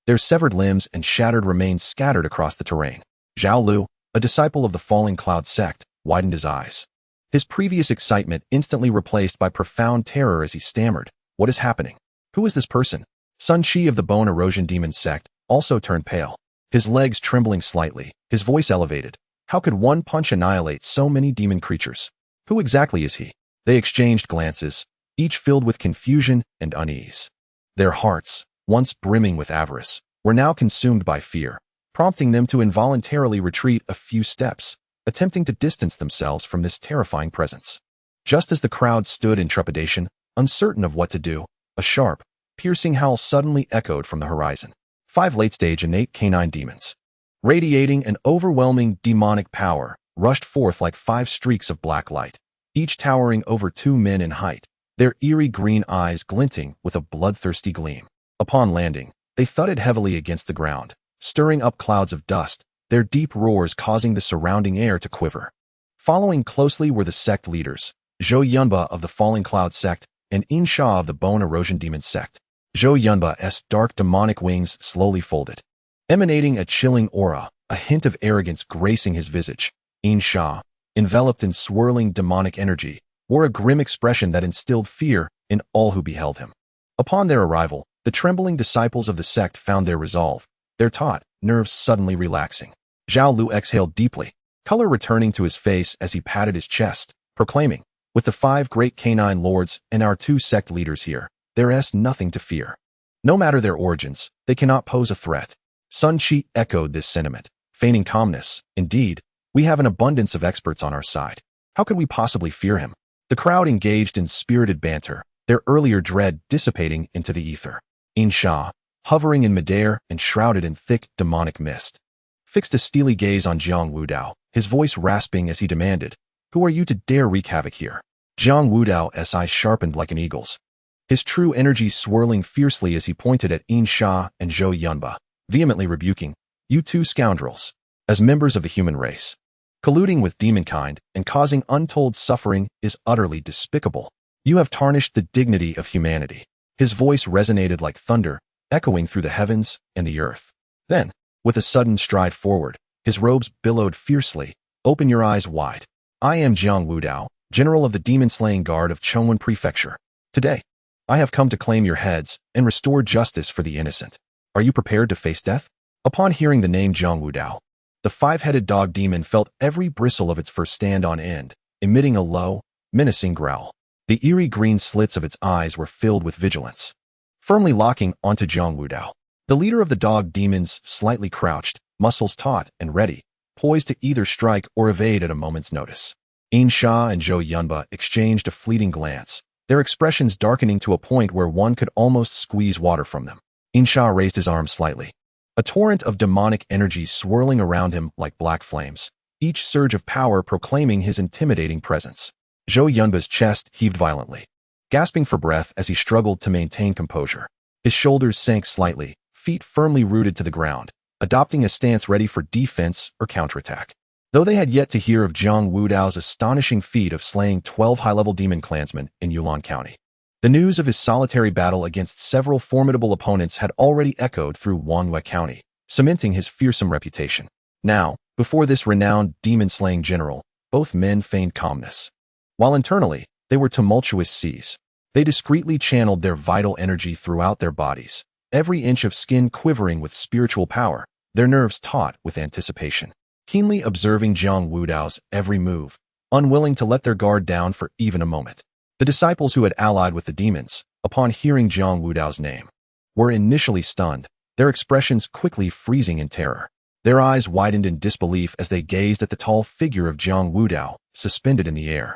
Their severed limbs and shattered remains scattered across the terrain. Zhao Lu, a disciple of the Falling Cloud sect, widened his eyes. His previous excitement instantly replaced by profound terror as he stammered, "What is happening? Who is this person?" Sun Qi of the Bone Erosion Demon sect also turned pale, his legs trembling slightly, his voice elevated. How could one punch annihilate so many demon creatures? Who exactly is he? They exchanged glances, each filled with confusion and unease. Their hearts, once brimming with avarice, were now consumed by fear, prompting them to involuntarily retreat a few steps, attempting to distance themselves from this terrifying presence. Just as the crowd stood in trepidation, uncertain of what to do, a sharp, piercing howl suddenly echoed from the horizon. 5 late-stage innate canine demons, radiating an overwhelming demonic power, rushed forth like 5 streaks of black light, each towering over 2 men in height, their eerie green eyes glinting with a bloodthirsty gleam. Upon landing, they thudded heavily against the ground, stirring up clouds of dust, their deep roars causing the surrounding air to quiver. Following closely were the sect leaders, Zhou Yunba of the Falling Cloud sect and In Sha of the Bone Erosion Demon sect. Zhou Yunba's dark demonic wings slowly folded, emanating a chilling aura, a hint of arrogance gracing his visage. In Sha, enveloped in swirling demonic energy, wore a grim expression that instilled fear in all who beheld him. Upon their arrival, the trembling disciples of the sect found their resolve, their taut nerves suddenly relaxing. Zhao Lu exhaled deeply, color returning to his face as he patted his chest, proclaiming, "With the 5 great canine lords and our 2 sect leaders here, there is nothing to fear. No matter their origins, they cannot pose a threat." Sun Qi echoed this sentiment, feigning calmness. "Indeed, we have an abundance of experts on our side. How could we possibly fear him?" The crowd engaged in spirited banter, their earlier dread dissipating into the ether. In Sha, hovering in midair and shrouded in thick demonic mist, fixed a steely gaze on Jiang Wudao, his voice rasping as he demanded, "Who are you to dare wreak havoc here?" Jiang Wudao's eyes sharpened like an eagle's, his true energy swirling fiercely as he pointed at In Sha and Zhou Yunba, vehemently rebuking, "You 2 scoundrels, as members of the human race, colluding with demonkind and causing untold suffering is utterly despicable. You have tarnished the dignity of humanity." His voice resonated like thunder, echoing through the heavens and the earth. Then, with a sudden stride forward, his robes billowed fiercely, "Open your eyes wide. I am Jiang Wudao, general of the demon-slaying guard of Chongwen Prefecture. Today, I have come to claim your heads and restore justice for the innocent. Are you prepared to face death?" Upon hearing the name Jiang Wudao, the 5-headed dog demon felt every bristle of its fur stand on end, emitting a low, menacing growl. The eerie green slits of its eyes were filled with vigilance, firmly locking onto Jiang Wudao. The leader of the dog demons slightly crouched, muscles taut and ready, poised to either strike or evade at a moment's notice. In Sha and Zhou Yunba exchanged a fleeting glance, their expressions darkening to a point where one could almost squeeze water from them. In Sha raised his arm slightly, a torrent of demonic energy swirling around him like black flames, each surge of power proclaiming his intimidating presence. Zhou Yunba's chest heaved violently, gasping for breath as he struggled to maintain composure. His shoulders sank slightly, feet firmly rooted to the ground, adopting a stance ready for defense or counterattack. Though they had yet to hear of Jiang Wudao's astonishing feat of slaying 12 high-level demon clansmen in Yulon County, the news of his solitary battle against several formidable opponents had already echoed through Wanhua County, cementing his fearsome reputation. Now, before this renowned demon-slaying general, both men feigned calmness, while internally, they were tumultuous seas. They discreetly channeled their vital energy throughout their bodies, every inch of skin quivering with spiritual power, their nerves taut with anticipation, keenly observing Jiang Wudao's every move, unwilling to let their guard down for even a moment. The disciples who had allied with the demons, upon hearing Jiang Wudao's name, were initially stunned, their expressions quickly freezing in terror. Their eyes widened in disbelief as they gazed at the tall figure of Jiang Wudao, suspended in the air.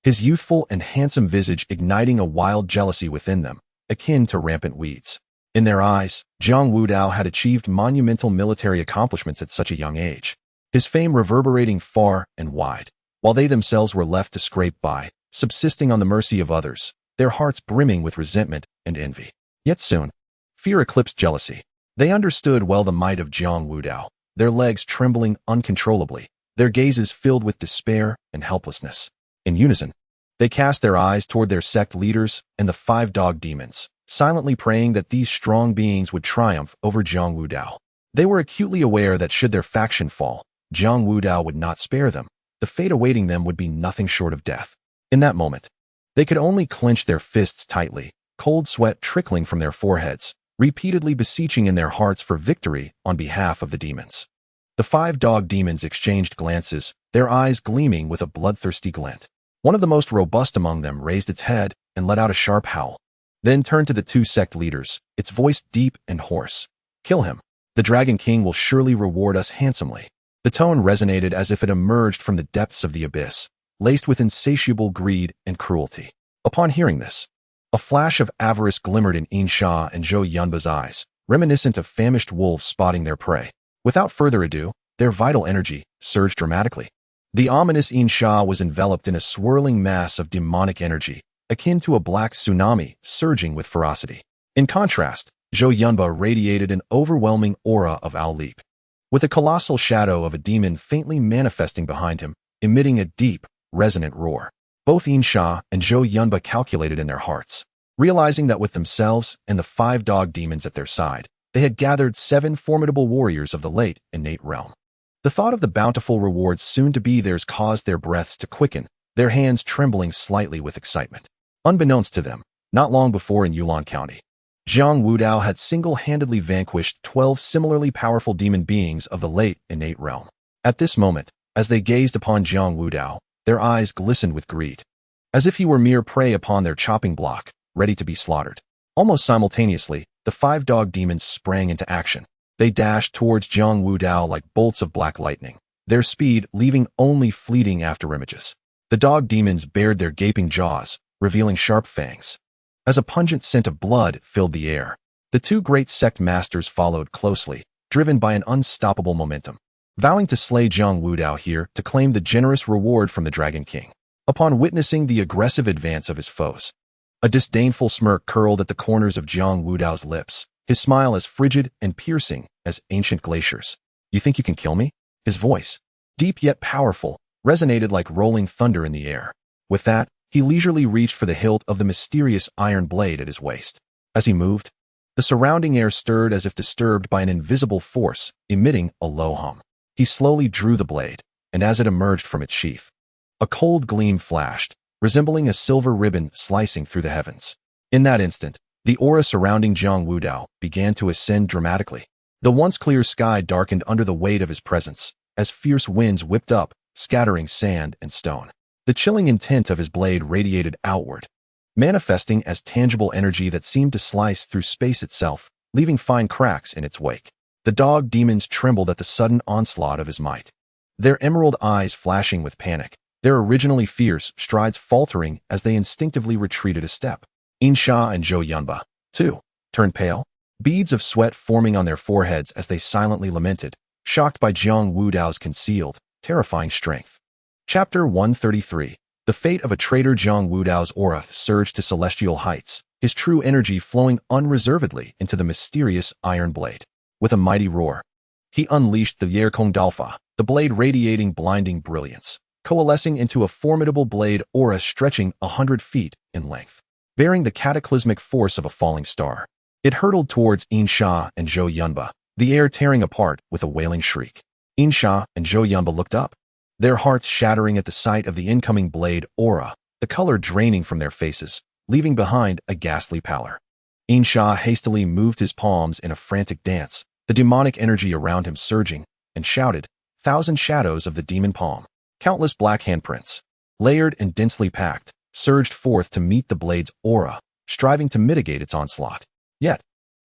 His youthful and handsome visage igniting a wild jealousy within them, akin to rampant weeds. In their eyes, Jiang Wudao had achieved monumental military accomplishments at such a young age, his fame reverberating far and wide, while they themselves were left to scrape by, subsisting on the mercy of others, their hearts brimming with resentment and envy. Yet soon, fear eclipsed jealousy. They understood well the might of Jiang Wudao, their legs trembling uncontrollably, their gazes filled with despair and helplessness. In unison, they cast their eyes toward their sect leaders and the 5 dog demons, silently praying that these strong beings would triumph over Jiang Wudao. They were acutely aware that should their faction fall, Jiang Wudao would not spare them. The fate awaiting them would be nothing short of death. In that moment, they could only clench their fists tightly, cold sweat trickling from their foreheads, repeatedly beseeching in their hearts for victory on behalf of the demons. The 5 dog demons exchanged glances, their eyes gleaming with a bloodthirsty glint. One of the most robust among them raised its head and let out a sharp howl, then turned to the 2 sect leaders, its voice deep and hoarse. "Kill him. The Dragon King will surely reward us handsomely." The tone resonated as if it emerged from the depths of the abyss, laced with insatiable greed and cruelty. Upon hearing this, a flash of avarice glimmered in Insha and Zhou Yunba's eyes, reminiscent of famished wolves spotting their prey. Without further ado, their vital energy surged dramatically. The ominous Insha was enveloped in a swirling mass of demonic energy, akin to a black tsunami surging with ferocity. In contrast, Zhou Yunba radiated an overwhelming aura of Ao-Leap, with a colossal shadow of a demon faintly manifesting behind him, emitting a deep, resonant roar. Both Insha and Zhou Yunba calculated in their hearts, realizing that with themselves and the 5 dog demons at their side, they had gathered 7 formidable warriors of the late innate realm. The thought of the bountiful rewards soon to be theirs caused their breaths to quicken, their hands trembling slightly with excitement. Unbeknownst to them, not long before in Yulon County, Jiang Wudao had single-handedly vanquished 12 similarly powerful demon beings of the late innate realm. At this moment, as they gazed upon Jiang Wudao, their eyes glistened with greed, as if he were mere prey upon their chopping block, ready to be slaughtered. Almost simultaneously, the 5 dog demons sprang into action. They dashed towards Jiang Wudao like bolts of black lightning, their speed leaving only fleeting afterimages. The dog demons bared their gaping jaws, revealing sharp fangs. As a pungent scent of blood filled the air, the 2 great sect masters followed closely, driven by an unstoppable momentum, vowing to slay Jiang Wudao here to claim the generous reward from the Dragon King. Upon witnessing the aggressive advance of his foes, a disdainful smirk curled at the corners of Jiang Wudao's lips, his smile as frigid and piercing as ancient glaciers. "You think you can kill me?" His voice, deep yet powerful, resonated like rolling thunder in the air. With that, he leisurely reached for the hilt of the mysterious iron blade at his waist. As he moved, the surrounding air stirred as if disturbed by an invisible force, emitting a low hum. He slowly drew the blade, and as it emerged from its sheath, a cold gleam flashed, resembling a silver ribbon slicing through the heavens. In that instant, the aura surrounding Jiang Wudao began to ascend dramatically. The once clear sky darkened under the weight of his presence, as fierce winds whipped up, scattering sand and stone. The chilling intent of his blade radiated outward, manifesting as tangible energy that seemed to slice through space itself, leaving fine cracks in its wake. The dog demons trembled at the sudden onslaught of his might, their emerald eyes flashing with panic, their originally fierce strides faltering as they instinctively retreated a step. Insha and Zhou Yunba, too, turned pale, beads of sweat forming on their foreheads as they silently lamented, shocked by Jiang Wudao's concealed, terrifying strength. Chapter 133. The fate of a traitor. Jiang Wudao's aura surged to celestial heights, his true energy flowing unreservedly into the mysterious iron blade. With a mighty roar, he unleashed the Yerkong Dalfa, the blade radiating blinding brilliance, coalescing into a formidable blade aura stretching 100 feet in length. Bearing the cataclysmic force of a falling star, it hurtled towards Insha and Zhou Yunba, the air tearing apart with a wailing shriek. Insha and Zhou Yunba looked up, their hearts shattering at the sight of the incoming blade aura, the color draining from their faces, leaving behind a ghastly pallor. Insha hastily moved his palms in a frantic dance, the demonic energy around him surging, and shouted, "Thousand shadows of the demon palm." Countless black handprints, layered and densely packed, surged forth to meet the blade's aura, striving to mitigate its onslaught. Yet,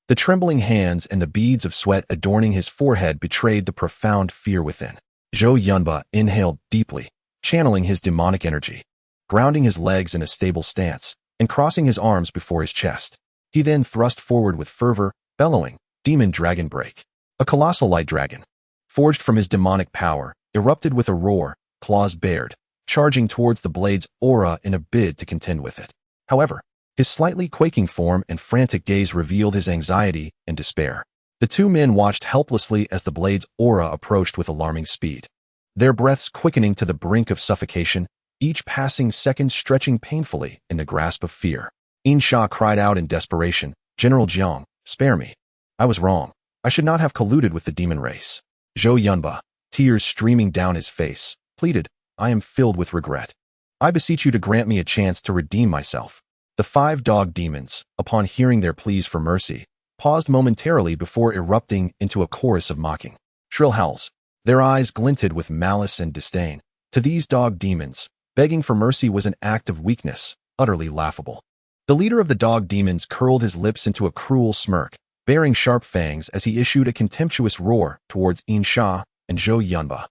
the trembling hands and the beads of sweat adorning his forehead betrayed the profound fear within. Zhou Yunba inhaled deeply, channeling his demonic energy, grounding his legs in a stable stance, and crossing his arms before his chest. He then thrust forward with fervor, bellowing, "Demon Dragon Break." A colossal light dragon, forged from his demonic power, erupted with a roar, claws bared, charging towards the blade's aura in a bid to contend with it. However, his slightly quaking form and frantic gaze revealed his anxiety and despair. The two men watched helplessly as the blade's aura approached with alarming speed, their breaths quickening to the brink of suffocation, each passing second stretching painfully in the grasp of fear. Insha cried out in desperation, "General Jiang, spare me. I was wrong. I should not have colluded with the demon race." Zhou Yunba, tears streaming down his face, pleaded, "I am filled with regret. I beseech you to grant me a chance to redeem myself." The 5 dog demons, upon hearing their pleas for mercy, paused momentarily before erupting into a chorus of mocking, shrill howls. Their eyes glinted with malice and disdain. To these dog demons, begging for mercy was an act of weakness, utterly laughable. The leader of the dog demons curled his lips into a cruel smirk, baring sharp fangs as he issued a contemptuous roar towards Insha and Zhou Yunba.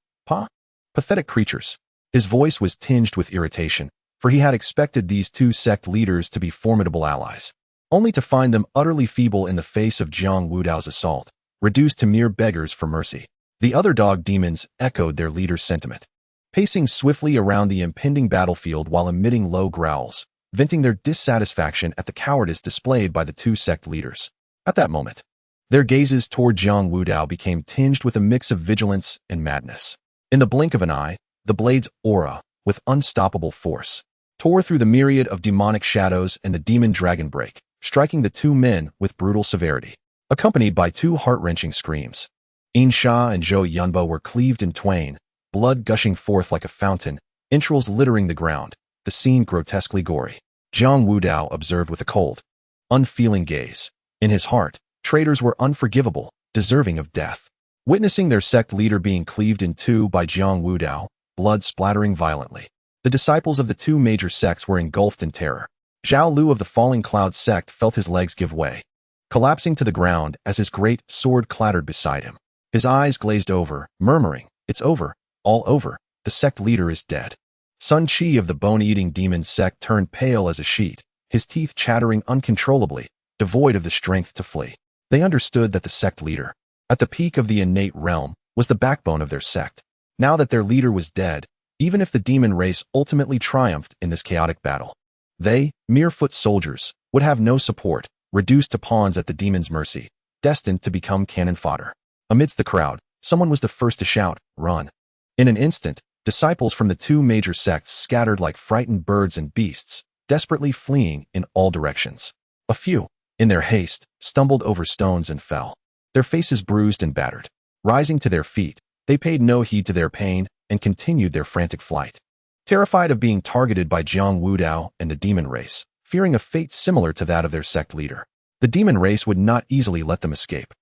Pathetic creatures. His voice was tinged with irritation, for he had expected these 2 sect leaders to be formidable allies, only to find them utterly feeble in the face of Jiang Wudao's assault, reduced to mere beggars for mercy. The other dog demons echoed their leader's sentiment, pacing swiftly around the impending battlefield while emitting low growls, venting their dissatisfaction at the cowardice displayed by the 2 sect leaders. At that moment, their gazes toward Jiang Wudao became tinged with a mix of vigilance and madness. In the blink of an eye, the blade's aura, with unstoppable force, tore through the myriad of demonic shadows and the demon dragon break, striking the 2 men with brutal severity, accompanied by 2 heart-wrenching screams. Insha and Zhou Yunba were cleaved in twain, blood gushing forth like a fountain, entrails littering the ground, the scene grotesquely gory. Jiang Wudao observed with a cold, unfeeling gaze. In his heart, traitors were unforgivable, deserving of death. Witnessing their sect leader being cleaved in 2 by Jiang Wudao, blood splattering violently, the disciples of the 2 major sects were engulfed in terror. Zhao Lu of the Falling Cloud sect felt his legs give way, collapsing to the ground as his great sword clattered beside him. His eyes glazed over, murmuring, "It's over, all over, the sect leader is dead." Sun Qi of the bone-eating demon sect turned pale as a sheet, his teeth chattering uncontrollably, devoid of the strength to flee. They understood that the sect leader, at the peak of the innate realm, was the backbone of their sect. Now that their leader was dead, even if the demon race ultimately triumphed in this chaotic battle, they, mere foot soldiers, would have no support, reduced to pawns at the demon's mercy, destined to become cannon fodder. Amidst the crowd, someone was the first to shout, "Run!" In an instant, disciples from the 2 major sects scattered like frightened birds and beasts, desperately fleeing in all directions. A few, in their haste, stumbled over stones and fell, their faces bruised and battered. Rising to their feet, they paid no heed to their pain and continued their frantic flight. Terrified of being targeted by Jiang Wudao and the demon race, fearing a fate similar to that of their sect leader, the demon race would not easily let them escape.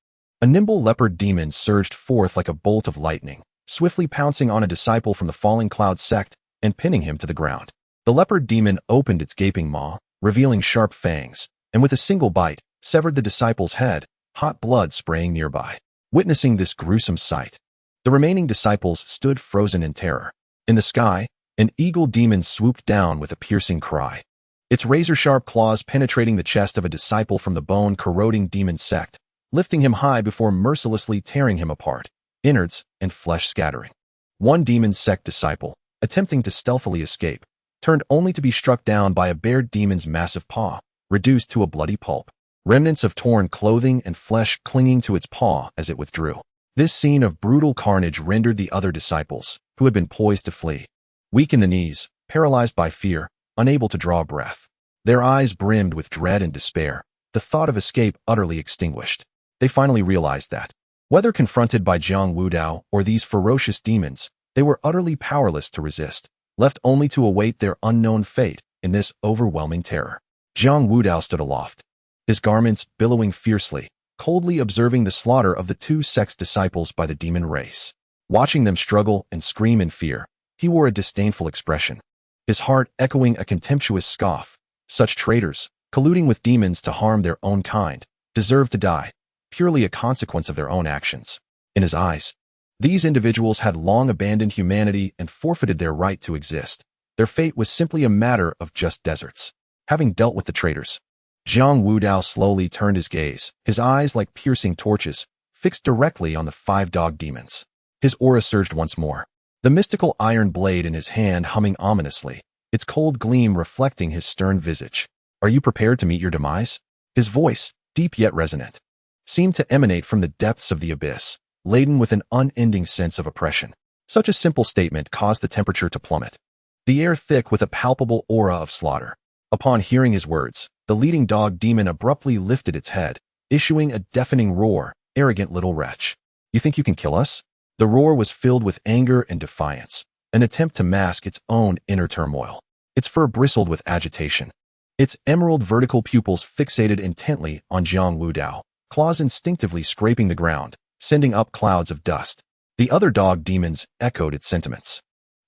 A nimble leopard demon surged forth like a bolt of lightning, swiftly pouncing on a disciple from the Falling Cloud sect and pinning him to the ground. The leopard demon opened its gaping maw, revealing sharp fangs, and with a single bite, severed the disciple's head, hot blood spraying nearby. Witnessing this gruesome sight, the remaining disciples stood frozen in terror. In the sky, an eagle demon swooped down with a piercing cry, its razor-sharp claws penetrating the chest of a disciple from the bone-corroding demon sect, lifting him high before mercilessly tearing him apart, innards and flesh scattering. One demon sect disciple, attempting to stealthily escape, turned only to be struck down by a bared demon's massive paw, reduced to a bloody pulp, remnants of torn clothing and flesh clinging to its paw as it withdrew. This scene of brutal carnage rendered the other disciples, who had been poised to flee, weak in the knees, paralyzed by fear, unable to draw a breath. Their eyes brimmed with dread and despair, the thought of escape utterly extinguished. They finally realized that, whether confronted by Jiang Wudao or these ferocious demons, they were utterly powerless to resist, left only to await their unknown fate in this overwhelming terror. Jiang Wudao stood aloft, his garments billowing fiercely, coldly observing the slaughter of the two sex disciples by the demon race. Watching them struggle and scream in fear, he wore a disdainful expression, his heart echoing a contemptuous scoff. Such traitors, colluding with demons to harm their own kind, deserve to die, purely a consequence of their own actions. In his eyes, these individuals had long abandoned humanity and forfeited their right to exist. Their fate was simply a matter of just deserts. Having dealt with the traitors, Jiang Wudao slowly turned his gaze, his eyes like piercing torches, fixed directly on the 5 dog demons. His aura surged once more, the mystical iron blade in his hand humming ominously, its cold gleam reflecting his stern visage. "Are you prepared to meet your demise?" His voice, deep yet resonant, seemed to emanate from the depths of the abyss, laden with an unending sense of oppression. Such a simple statement caused the temperature to plummet, the air thick with a palpable aura of slaughter. Upon hearing his words, the leading dog demon abruptly lifted its head, issuing a deafening roar. "Arrogant little wretch. You think you can kill us?" The roar was filled with anger and defiance, an attempt to mask its own inner turmoil. Its fur bristled with agitation, its emerald vertical pupils fixated intently on Jiang Wudao, claws instinctively scraping the ground, sending up clouds of dust. The other dog demons echoed its sentiments,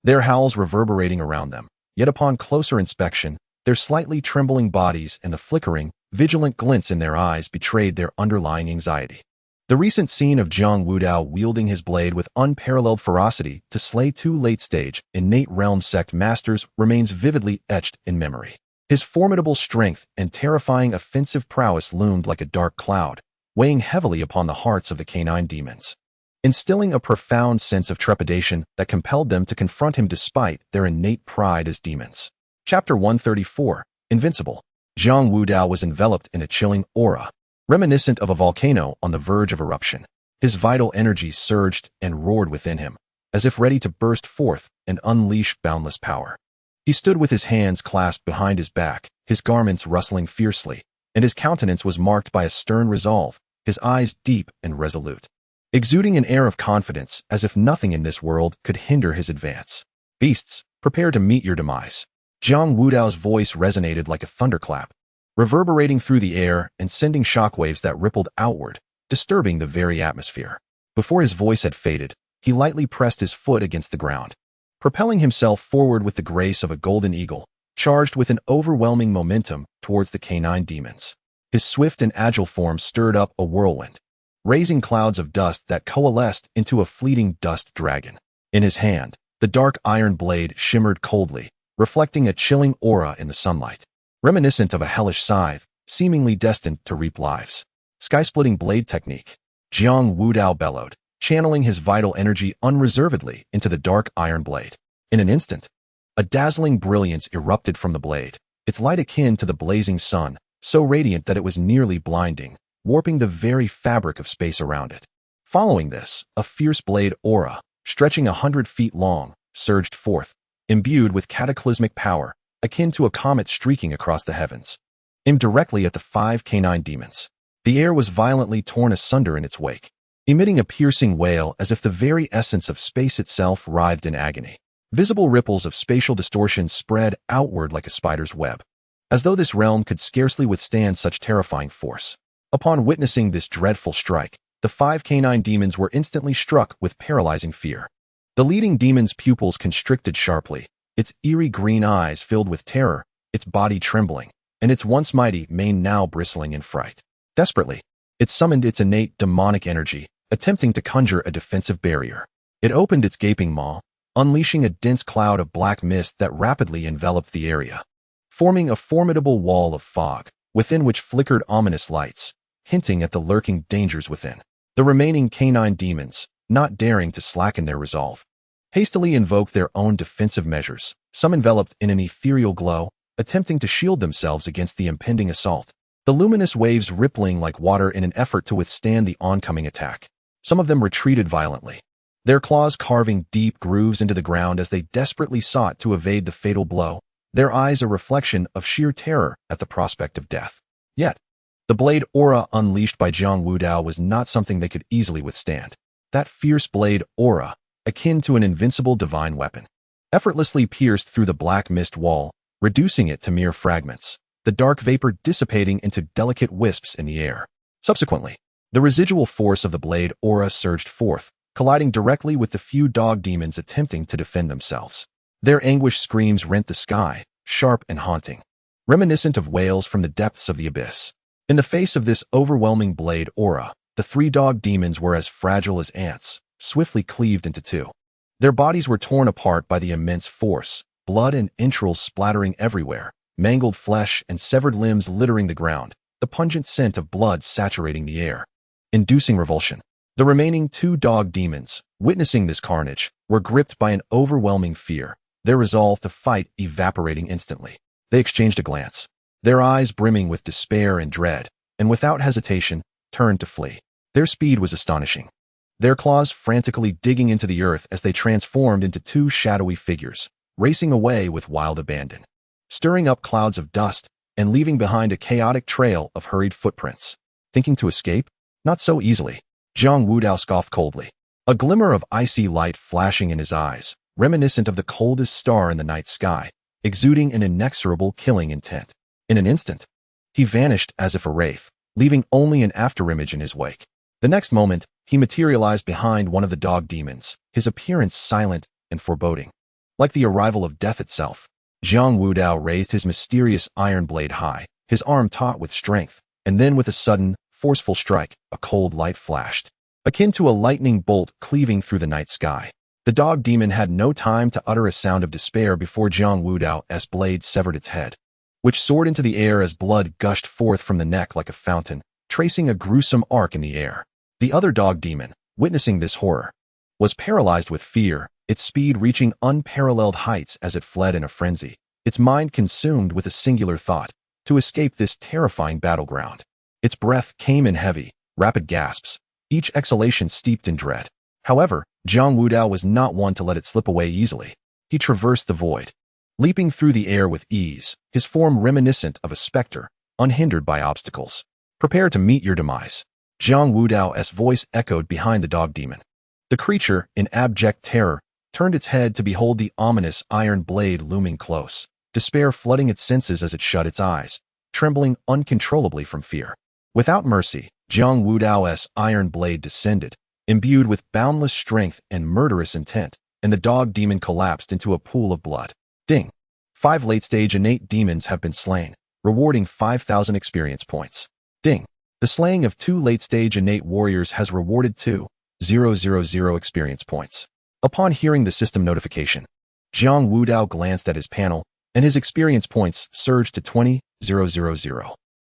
their howls reverberating around them. Yet upon closer inspection, their slightly trembling bodies and the flickering, vigilant glints in their eyes betrayed their underlying anxiety. The recent scene of Jiang Wudao wielding his blade with unparalleled ferocity to slay 2 late-stage, innate realm sect masters remains vividly etched in memory. His formidable strength and terrifying offensive prowess loomed like a dark cloud, weighing heavily upon the hearts of the canine demons, instilling a profound sense of trepidation that compelled them to confront him despite their innate pride as demons. Chapter 134, Invincible. Jiang Wudao was enveloped in a chilling aura, reminiscent of a volcano on the verge of eruption. His vital energy surged and roared within him, as if ready to burst forth and unleash boundless power. He stood with his hands clasped behind his back, his garments rustling fiercely, and his countenance was marked by a stern resolve, his eyes deep and resolute, exuding an air of confidence as if nothing in this world could hinder his advance. "Beasts, prepare to meet your demise." Jiang Wudao's voice resonated like a thunderclap, reverberating through the air and sending shockwaves that rippled outward, disturbing the very atmosphere. Before his voice had faded, he lightly pressed his foot against the ground, propelling himself forward with the grace of a golden eagle, charged with an overwhelming momentum towards the canine demons. His swift and agile form stirred up a whirlwind, raising clouds of dust that coalesced into a fleeting dust dragon. In his hand, the dark iron blade shimmered coldly, reflecting a chilling aura in the sunlight, reminiscent of a hellish scythe, seemingly destined to reap lives. Sky-splitting blade technique. Jiang Wudao bellowed, channeling his vital energy unreservedly into the dark iron blade. In an instant, a dazzling brilliance erupted from the blade, its light akin to the blazing sun, so radiant that it was nearly blinding, warping the very fabric of space around it. Following this, a fierce blade aura, stretching 100 feet long, surged forth, imbued with cataclysmic power, akin to a comet streaking across the heavens, aimed directly at the 5 canine demons. The air was violently torn asunder in its wake, emitting a piercing wail as if the very essence of space itself writhed in agony. Visible ripples of spatial distortion spread outward like a spider's web, as though this realm could scarcely withstand such terrifying force. Upon witnessing this dreadful strike, the 5 canine demons were instantly struck with paralyzing fear. The leading demon's pupils constricted sharply, its eerie green eyes filled with terror, its body trembling, and its once mighty mane now bristling in fright. Desperately, it summoned its innate demonic energy, attempting to conjure a defensive barrier. It opened its gaping maw, unleashing a dense cloud of black mist that rapidly enveloped the area, forming a formidable wall of fog, within which flickered ominous lights, hinting at the lurking dangers within. The remaining canine demons, not daring to slacken their resolve, hastily invoked their own defensive measures, some enveloped in an ethereal glow, attempting to shield themselves against the impending assault, the luminous waves rippling like water in an effort to withstand the oncoming attack. Some of them retreated violently, their claws carving deep grooves into the ground as they desperately sought to evade the fatal blow, their eyes a reflection of sheer terror at the prospect of death. Yet, the blade aura unleashed by Jiang Wudao was not something they could easily withstand. That fierce blade aura, akin to an invincible divine weapon, effortlessly pierced through the black mist wall, reducing it to mere fragments, the dark vapor dissipating into delicate wisps in the air. Subsequently, The residual force of the blade aura surged forth, colliding directly with the few dog demons attempting to defend themselves. Their anguished screams rent the sky, sharp and haunting, reminiscent of wails from the depths of the abyss. In the face of this overwhelming blade aura, the three dog demons were as fragile as ants, swiftly cleaved into two. Their bodies were torn apart by the immense force, blood and entrails splattering everywhere, mangled flesh and severed limbs littering the ground, the pungent scent of blood saturating the air, inducing revulsion. The remaining two dog demons, witnessing this carnage, were gripped by an overwhelming fear, their resolve to fight evaporating instantly. They exchanged a glance, their eyes brimming with despair and dread, and without hesitation, turned to flee. Their speed was astonishing, their claws frantically digging into the earth as they transformed into two shadowy figures, racing away with wild abandon, stirring up clouds of dust and leaving behind a chaotic trail of hurried footprints. Thinking to escape? Not so easily. Jiang Wudao scoffed coldly, a glimmer of icy light flashing in his eyes, reminiscent of the coldest star in the night sky, exuding an inexorable killing intent. In an instant, he vanished as if a wraith, leaving only an afterimage in his wake. The next moment, he materialized behind one of the dog demons, his appearance silent and foreboding. Like the arrival of death itself, Jiang Wudao raised his mysterious iron blade high, his arm taut with strength, and then with a sudden, forceful strike, a cold light flashed, akin to a lightning bolt cleaving through the night sky. The dog demon had no time to utter a sound of despair before Jiang Wudao's blade severed its head, which soared into the air as blood gushed forth from the neck like a fountain, tracing a gruesome arc in the air. The other dog demon, witnessing this horror, was paralyzed with fear, its speed reaching unparalleled heights as it fled in a frenzy, its mind consumed with a singular thought, to escape this terrifying battleground. Its breath came in heavy, rapid gasps, each exhalation steeped in dread. However, Jiang Wudao was not one to let it slip away easily. He traversed the void, leaping through the air with ease, his form reminiscent of a specter, unhindered by obstacles. Prepare to meet your demise. Jiang Wudao's voice echoed behind the dog demon. The creature, in abject terror, turned its head to behold the ominous iron blade looming close, despair flooding its senses as it shut its eyes, trembling uncontrollably from fear. Without mercy, Jiang Wudao's iron blade descended, imbued with boundless strength and murderous intent, and the dog demon collapsed into a pool of blood. Ding! 5 late-stage innate demons have been slain, rewarding 5,000 experience points. Ding! The slaying of 2 late-stage innate warriors has rewarded 2,000 experience points. Upon hearing the system notification, Jiang Wudao glanced at his panel, and his experience points surged to 20,000.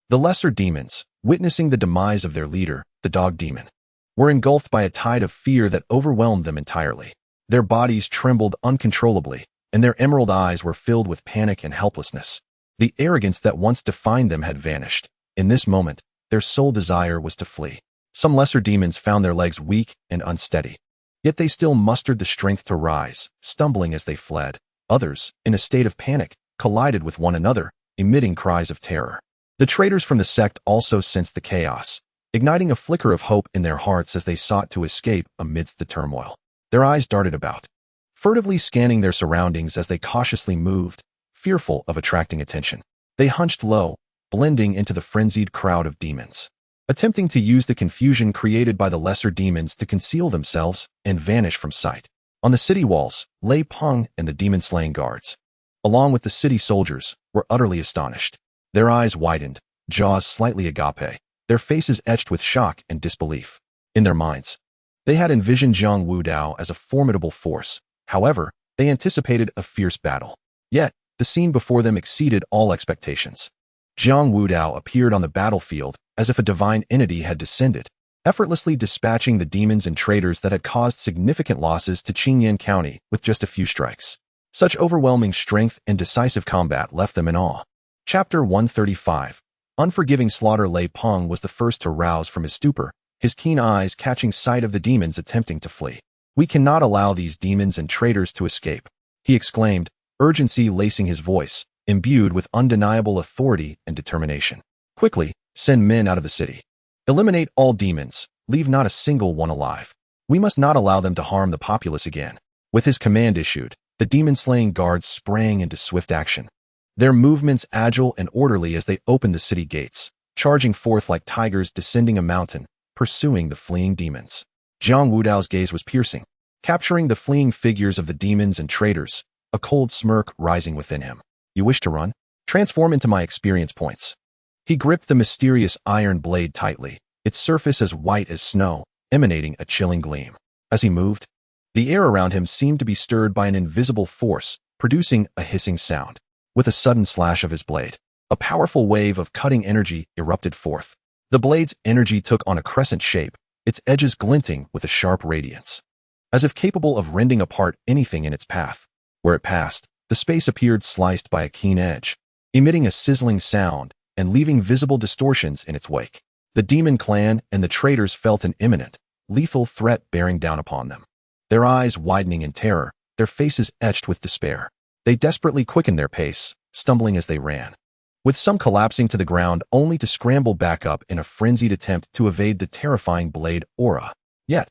The lesser demons, witnessing the demise of their leader, the dog demon, were engulfed by a tide of fear that overwhelmed them entirely. Their bodies trembled uncontrollably, and their emerald eyes were filled with panic and helplessness. The arrogance that once defined them had vanished. In this moment, their sole desire was to flee. Some lesser demons found their legs weak and unsteady, yet they still mustered the strength to rise, stumbling as they fled. Others, in a state of panic, collided with one another, emitting cries of terror. The traitors from the sect also sensed the chaos, igniting a flicker of hope in their hearts as they sought to escape amidst the turmoil. Their eyes darted about, furtively scanning their surroundings as they cautiously moved, fearful of attracting attention. They hunched low, blending into the frenzied crowd of demons, attempting to use the confusion created by the lesser demons to conceal themselves and vanish from sight. On the city walls, Lei Peng and the demon-slaying guards, along with the city soldiers, were utterly astonished. Their eyes widened, jaws slightly agape, their faces etched with shock and disbelief. In their minds, they had envisioned Jiang Wudao as a formidable force. However, they anticipated a fierce battle. Yet, the scene before them exceeded all expectations. Jiang Wudao appeared on the battlefield as if a divine entity had descended, effortlessly dispatching the demons and traitors that had caused significant losses to Qingyan County with just a few strikes. Such overwhelming strength and decisive combat left them in awe. Chapter 135. Unforgiving slaughter. Lei Peng was the first to rouse from his stupor, his keen eyes catching sight of the demons attempting to flee. "We cannot allow these demons and traitors to escape," he exclaimed, urgency lacing his voice, imbued with undeniable authority and determination. "Quickly, send men out of the city. Eliminate all demons, leave not a single one alive. We must not allow them to harm the populace again." With his command issued, the demon-slaying guards sprang into swift action, their movements agile and orderly as they opened the city gates, charging forth like tigers descending a mountain, pursuing the fleeing demons. Jiang Wudao's gaze was piercing, capturing the fleeing figures of the demons and traitors, a cold smirk rising within him. You wish to run? Transform into my experience points. He gripped the mysterious iron blade tightly, its surface as white as snow, emanating a chilling gleam. As he moved, the air around him seemed to be stirred by an invisible force, producing a hissing sound. With a sudden slash of his blade, a powerful wave of cutting energy erupted forth. The blade's energy took on a crescent shape, its edges glinting with a sharp radiance, as if capable of rending apart anything in its path. Where it passed, the space appeared sliced by a keen edge, emitting a sizzling sound and leaving visible distortions in its wake. The demon clan and the traitors felt an imminent, lethal threat bearing down upon them. Their eyes widening in terror, their faces etched with despair. They desperately quickened their pace, stumbling as they ran, with some collapsing to the ground only to scramble back up in a frenzied attempt to evade the terrifying blade aura. Yet,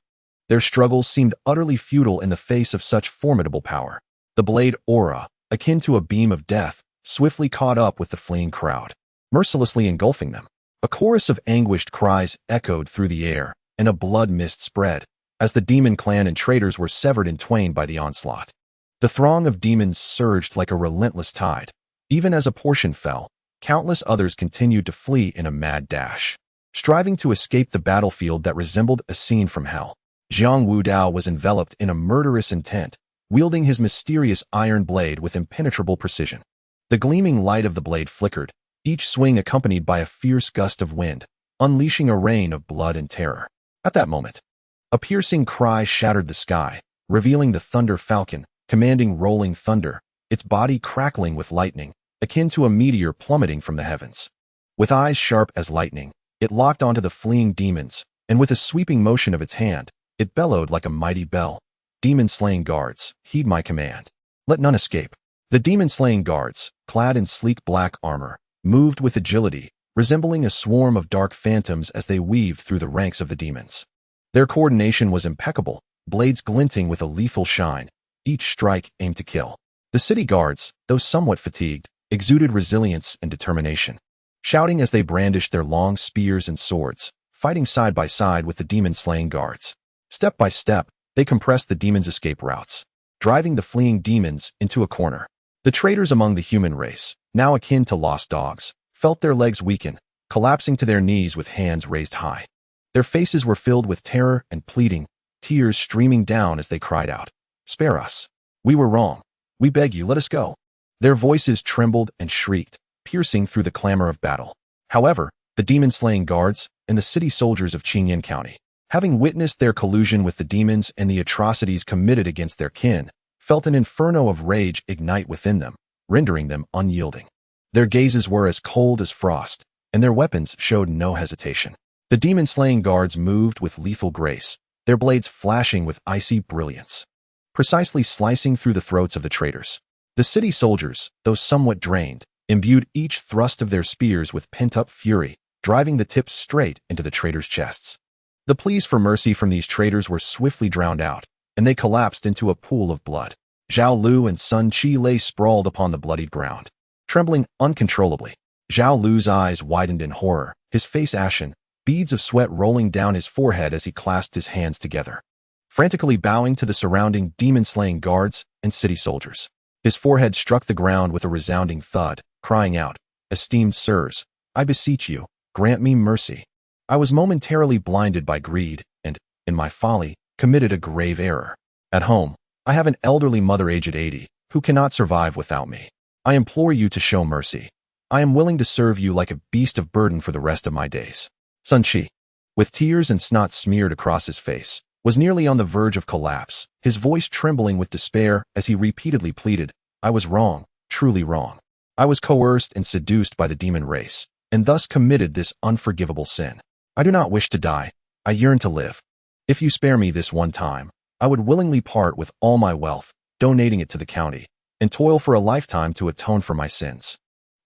their struggles seemed utterly futile in the face of such formidable power. The blade aura, akin to a beam of death, swiftly caught up with the fleeing crowd, mercilessly engulfing them. A chorus of anguished cries echoed through the air, and a blood mist spread, as the demon clan and traitors were severed in twain by the onslaught. The throng of demons surged like a relentless tide. Even as a portion fell, countless others continued to flee in a mad dash, striving to escape the battlefield that resembled a scene from hell. Jiang Wudao was enveloped in a murderous intent, wielding his mysterious iron blade with impenetrable precision. The gleaming light of the blade flickered, each swing accompanied by a fierce gust of wind, unleashing a rain of blood and terror. At that moment, a piercing cry shattered the sky, revealing the Thunder Falcon, commanding rolling thunder, its body crackling with lightning, akin to a meteor plummeting from the heavens. With eyes sharp as lightning, it locked onto the fleeing demons, and with a sweeping motion of its hand, it bellowed like a mighty bell. Demon-slaying guards, heed my command. Let none escape. The demon-slaying guards, clad in sleek black armor, moved with agility, resembling a swarm of dark phantoms as they weaved through the ranks of the demons. Their coordination was impeccable, blades glinting with a lethal shine, each strike aimed to kill. The city guards, though somewhat fatigued, exuded resilience and determination, shouting as they brandished their long spears and swords, fighting side by side with the demon-slaying guards. Step by step, they compressed the demons' escape routes, driving the fleeing demons into a corner. The traitors among the human race, now akin to lost dogs, felt their legs weaken, collapsing to their knees with hands raised high. Their faces were filled with terror and pleading, tears streaming down as they cried out, "Spare us. We were wrong. We beg you, let us go." Their voices trembled and shrieked, piercing through the clamor of battle. However, the demon-slaying guards and the city soldiers of Qingyan County, having witnessed their collusion with the demons and the atrocities committed against their kin, felt an inferno of rage ignite within them, rendering them unyielding. Their gazes were as cold as frost, and their weapons showed no hesitation. The demon-slaying guards moved with lethal grace, their blades flashing with icy brilliance, precisely slicing through the throats of the traitors. The city soldiers, though somewhat drained, imbued each thrust of their spears with pent-up fury, driving the tips straight into the traitors' chests. The pleas for mercy from these traitors were swiftly drowned out, and they collapsed into a pool of blood. Zhao Lu and Sun Qi lay sprawled upon the bloodied ground, trembling uncontrollably. Zhao Lu's eyes widened in horror, his face ashen, beads of sweat rolling down his forehead as he clasped his hands together, frantically bowing to the surrounding demon-slaying guards and city soldiers. His forehead struck the ground with a resounding thud, crying out, "Esteemed sirs, I beseech you, grant me mercy. I was momentarily blinded by greed and, in my folly, committed a grave error. At home, I have an elderly mother aged 80, who cannot survive without me. I implore you to show mercy. I am willing to serve you like a beast of burden for the rest of my days." Sun Qi, with tears and snot smeared across his face, was nearly on the verge of collapse, his voice trembling with despair as he repeatedly pleaded, "I was wrong, truly wrong. I was coerced and seduced by the demon race, and thus committed this unforgivable sin. I do not wish to die. I yearn to live. If you spare me this one time, I would willingly part with all my wealth, donating it to the county, and toil for a lifetime to atone for my sins."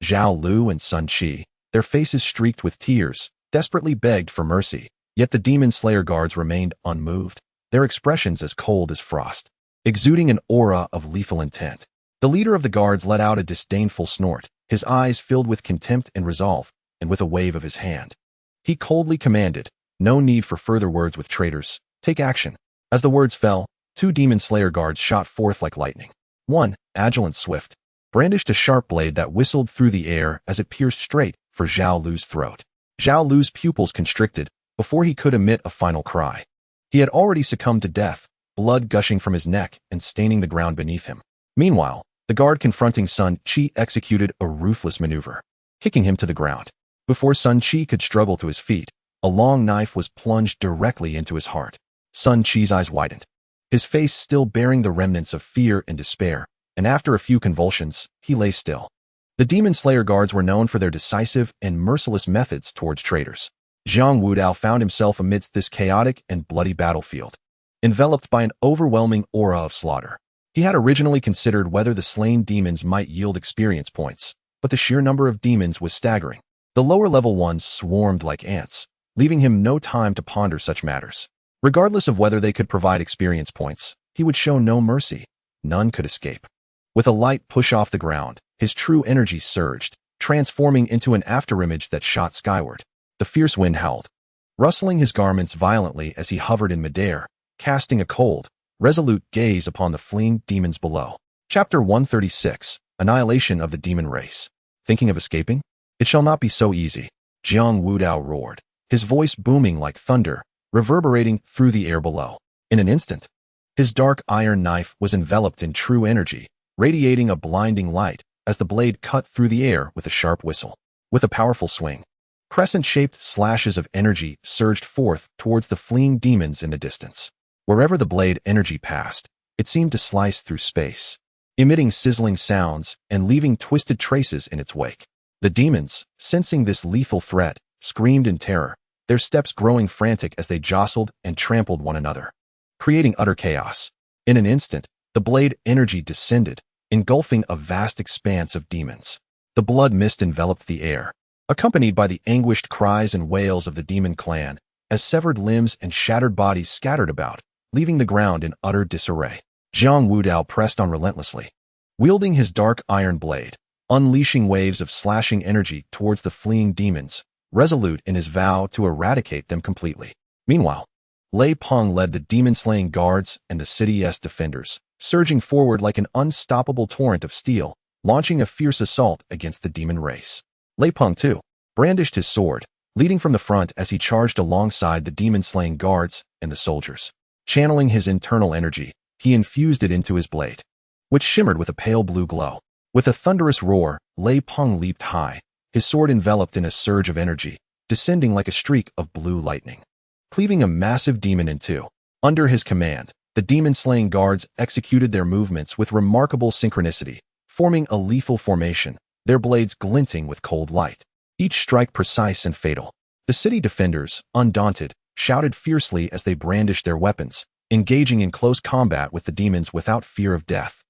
Zhao Lu and Sun Qi, their faces streaked with tears, desperately begged for mercy, yet the demon slayer guards remained unmoved, their expressions as cold as frost, exuding an aura of lethal intent. The leader of the guards let out a disdainful snort, his eyes filled with contempt and resolve, and with a wave of his hand, he coldly commanded, No need for further words with traitors. Take action. As the words fell, 2 demon slayer guards shot forth like lightning. One, agile and swift, brandished a sharp blade that whistled through the air as it pierced straight for Zhao Lu's throat. Zhao Lu's pupils constricted before he could emit a final cry. He had already succumbed to death, blood gushing from his neck and staining the ground beneath him. Meanwhile, the guard confronting Sun Qi executed a ruthless maneuver, kicking him to the ground. Before Sun Qi could struggle to his feet, a long knife was plunged directly into his heart. Sun Qi's eyes widened, his face still bearing the remnants of fear and despair, and after a few convulsions, he lay still. The Demon Slayer guards were known for their decisive and merciless methods towards traitors. Jiang Wudao found himself amidst this chaotic and bloody battlefield, enveloped by an overwhelming aura of slaughter. He had originally considered whether the slain demons might yield experience points, but the sheer number of demons was staggering. The lower-level ones swarmed like ants, leaving him no time to ponder such matters. Regardless of whether they could provide experience points, he would show no mercy. None could escape. With a light push off the ground, his true energy surged, transforming into an afterimage that shot skyward. The fierce wind howled, rustling his garments violently as he hovered in midair, casting a cold, resolute gaze upon the fleeing demons below. Chapter 136, Annihilation of the Demon Race. Thinking of escaping? It shall not be so easy. Jiang Wudao roared, his voice booming like thunder, reverberating through the air below. In an instant, his dark iron knife was enveloped in true energy, radiating a blinding light as the blade cut through the air with a sharp whistle. With a powerful swing, crescent-shaped slashes of energy surged forth towards the fleeing demons in the distance. Wherever the blade energy passed, it seemed to slice through space, emitting sizzling sounds and leaving twisted traces in its wake. The demons, sensing this lethal threat, screamed in terror, their steps growing frantic as they jostled and trampled one another, creating utter chaos. In an instant, the blade energy descended, engulfing a vast expanse of demons. The blood mist enveloped the air, accompanied by the anguished cries and wails of the demon clan, as severed limbs and shattered bodies scattered about, leaving the ground in utter disarray. Jiang Wudao pressed on relentlessly, wielding his dark iron blade, unleashing waves of slashing energy towards the fleeing demons, resolute in his vow to eradicate them completely. Meanwhile, Lei Peng led the demon-slaying guards and the city's defenders, surging forward like an unstoppable torrent of steel, launching a fierce assault against the demon race. Lei Peng, too, brandished his sword, leading from the front as he charged alongside the demon-slaying guards and the soldiers. Channeling his internal energy, he infused it into his blade, which shimmered with a pale blue glow. With a thunderous roar, Lei Peng leaped high, his sword enveloped in a surge of energy, descending like a streak of blue lightning, cleaving a massive demon in two. Under his command, the demon-slaying guards executed their movements with remarkable synchronicity, forming a lethal formation, their blades glinting with cold light, each strike precise and fatal. The city defenders, undaunted, shouted fiercely as they brandished their weapons, engaging in close combat with the demons without fear of death.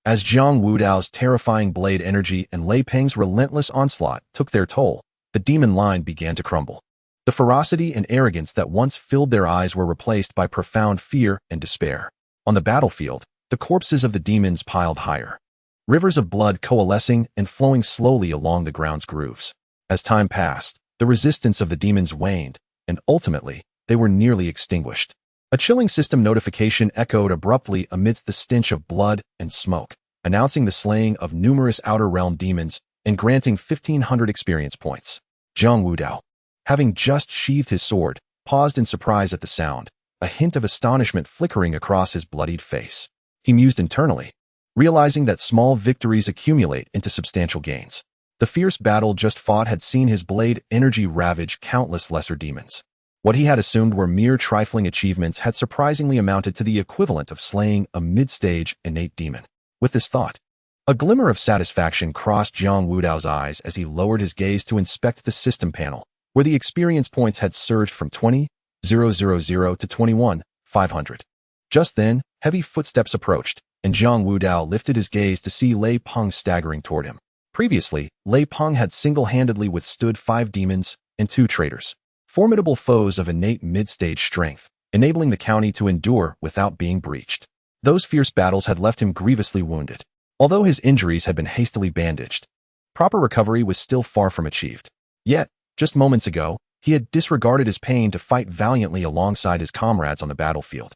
As Jiang Wudao's terrifying blade energy and Lei Peng's relentless onslaught took their toll, the demon line began to crumble. The ferocity and arrogance that once filled their eyes were replaced by profound fear and despair. On the battlefield, the corpses of the demons piled higher, rivers of blood coalescing and flowing slowly along the ground's grooves. As time passed, the resistance of the demons waned, and ultimately, they were nearly extinguished. A chilling system notification echoed abruptly amidst the stench of blood and smoke, announcing the slaying of numerous Outer Realm demons and granting 1,500 experience points. Jiang Wudao, having just sheathed his sword, paused in surprise at the sound, a hint of astonishment flickering across his bloodied face. He mused internally, realizing that small victories accumulate into substantial gains. The fierce battle just fought had seen his blade energy ravage countless lesser demons. What he had assumed were mere trifling achievements had surprisingly amounted to the equivalent of slaying a mid-stage innate demon. With this thought, a glimmer of satisfaction crossed Jiang Wudao's eyes as he lowered his gaze to inspect the system panel, where the experience points had surged from 20,000 to 21,500. Just then, heavy footsteps approached, and Jiang Wudao lifted his gaze to see Lei Peng staggering toward him. Previously, Lei Peng had single-handedly withstood 5 demons and 2 traitors, formidable foes of innate mid-stage strength, enabling the county to endure without being breached. Those fierce battles had left him grievously wounded. Although his injuries had been hastily bandaged, proper recovery was still far from achieved. Yet, just moments ago, He had disregarded his pain to fight valiantly alongside his comrades on the battlefield,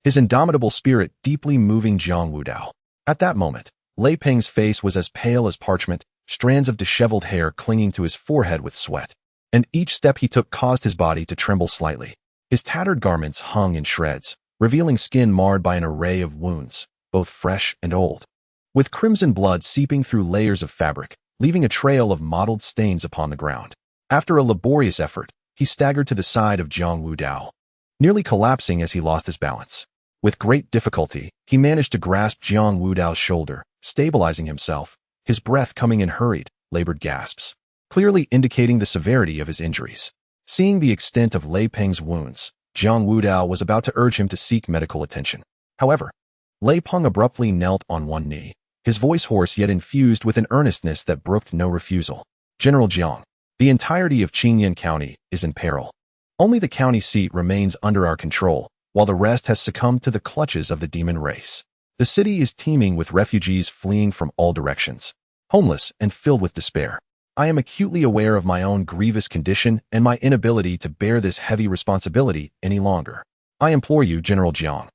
his indomitable spirit deeply moving Jiang Wudao. At that moment, Lei Peng's face was as pale as parchment, strands of disheveled hair clinging to his forehead with sweat, and each step he took caused his body to tremble slightly. His tattered garments hung in shreds, revealing skin marred by an array of wounds, both fresh and old, with crimson blood seeping through layers of fabric, leaving a trail of mottled stains upon the ground. After a laborious effort, he staggered to the side of Jiang Wudao, nearly collapsing as he lost his balance. With great difficulty, he managed to grasp Jiang Wudao's shoulder, stabilizing himself, his breath coming in hurried, labored gasps, clearly indicating the severity of his injuries. Seeing the extent of Lei Peng's wounds, Jiang Wudao was about to urge him to seek medical attention. However, Lei Peng abruptly knelt on one knee, his voice hoarse yet infused with an earnestness that brooked no refusal. General Jiang, the entirety of Qingyan County is in peril. Only the county seat remains under our control, while the rest has succumbed to the clutches of the demon race. The city is teeming with refugees fleeing from all directions, homeless and filled with despair. I am acutely aware of my own grievous condition and my inability to bear this heavy responsibility any longer. I implore you, General Jiang,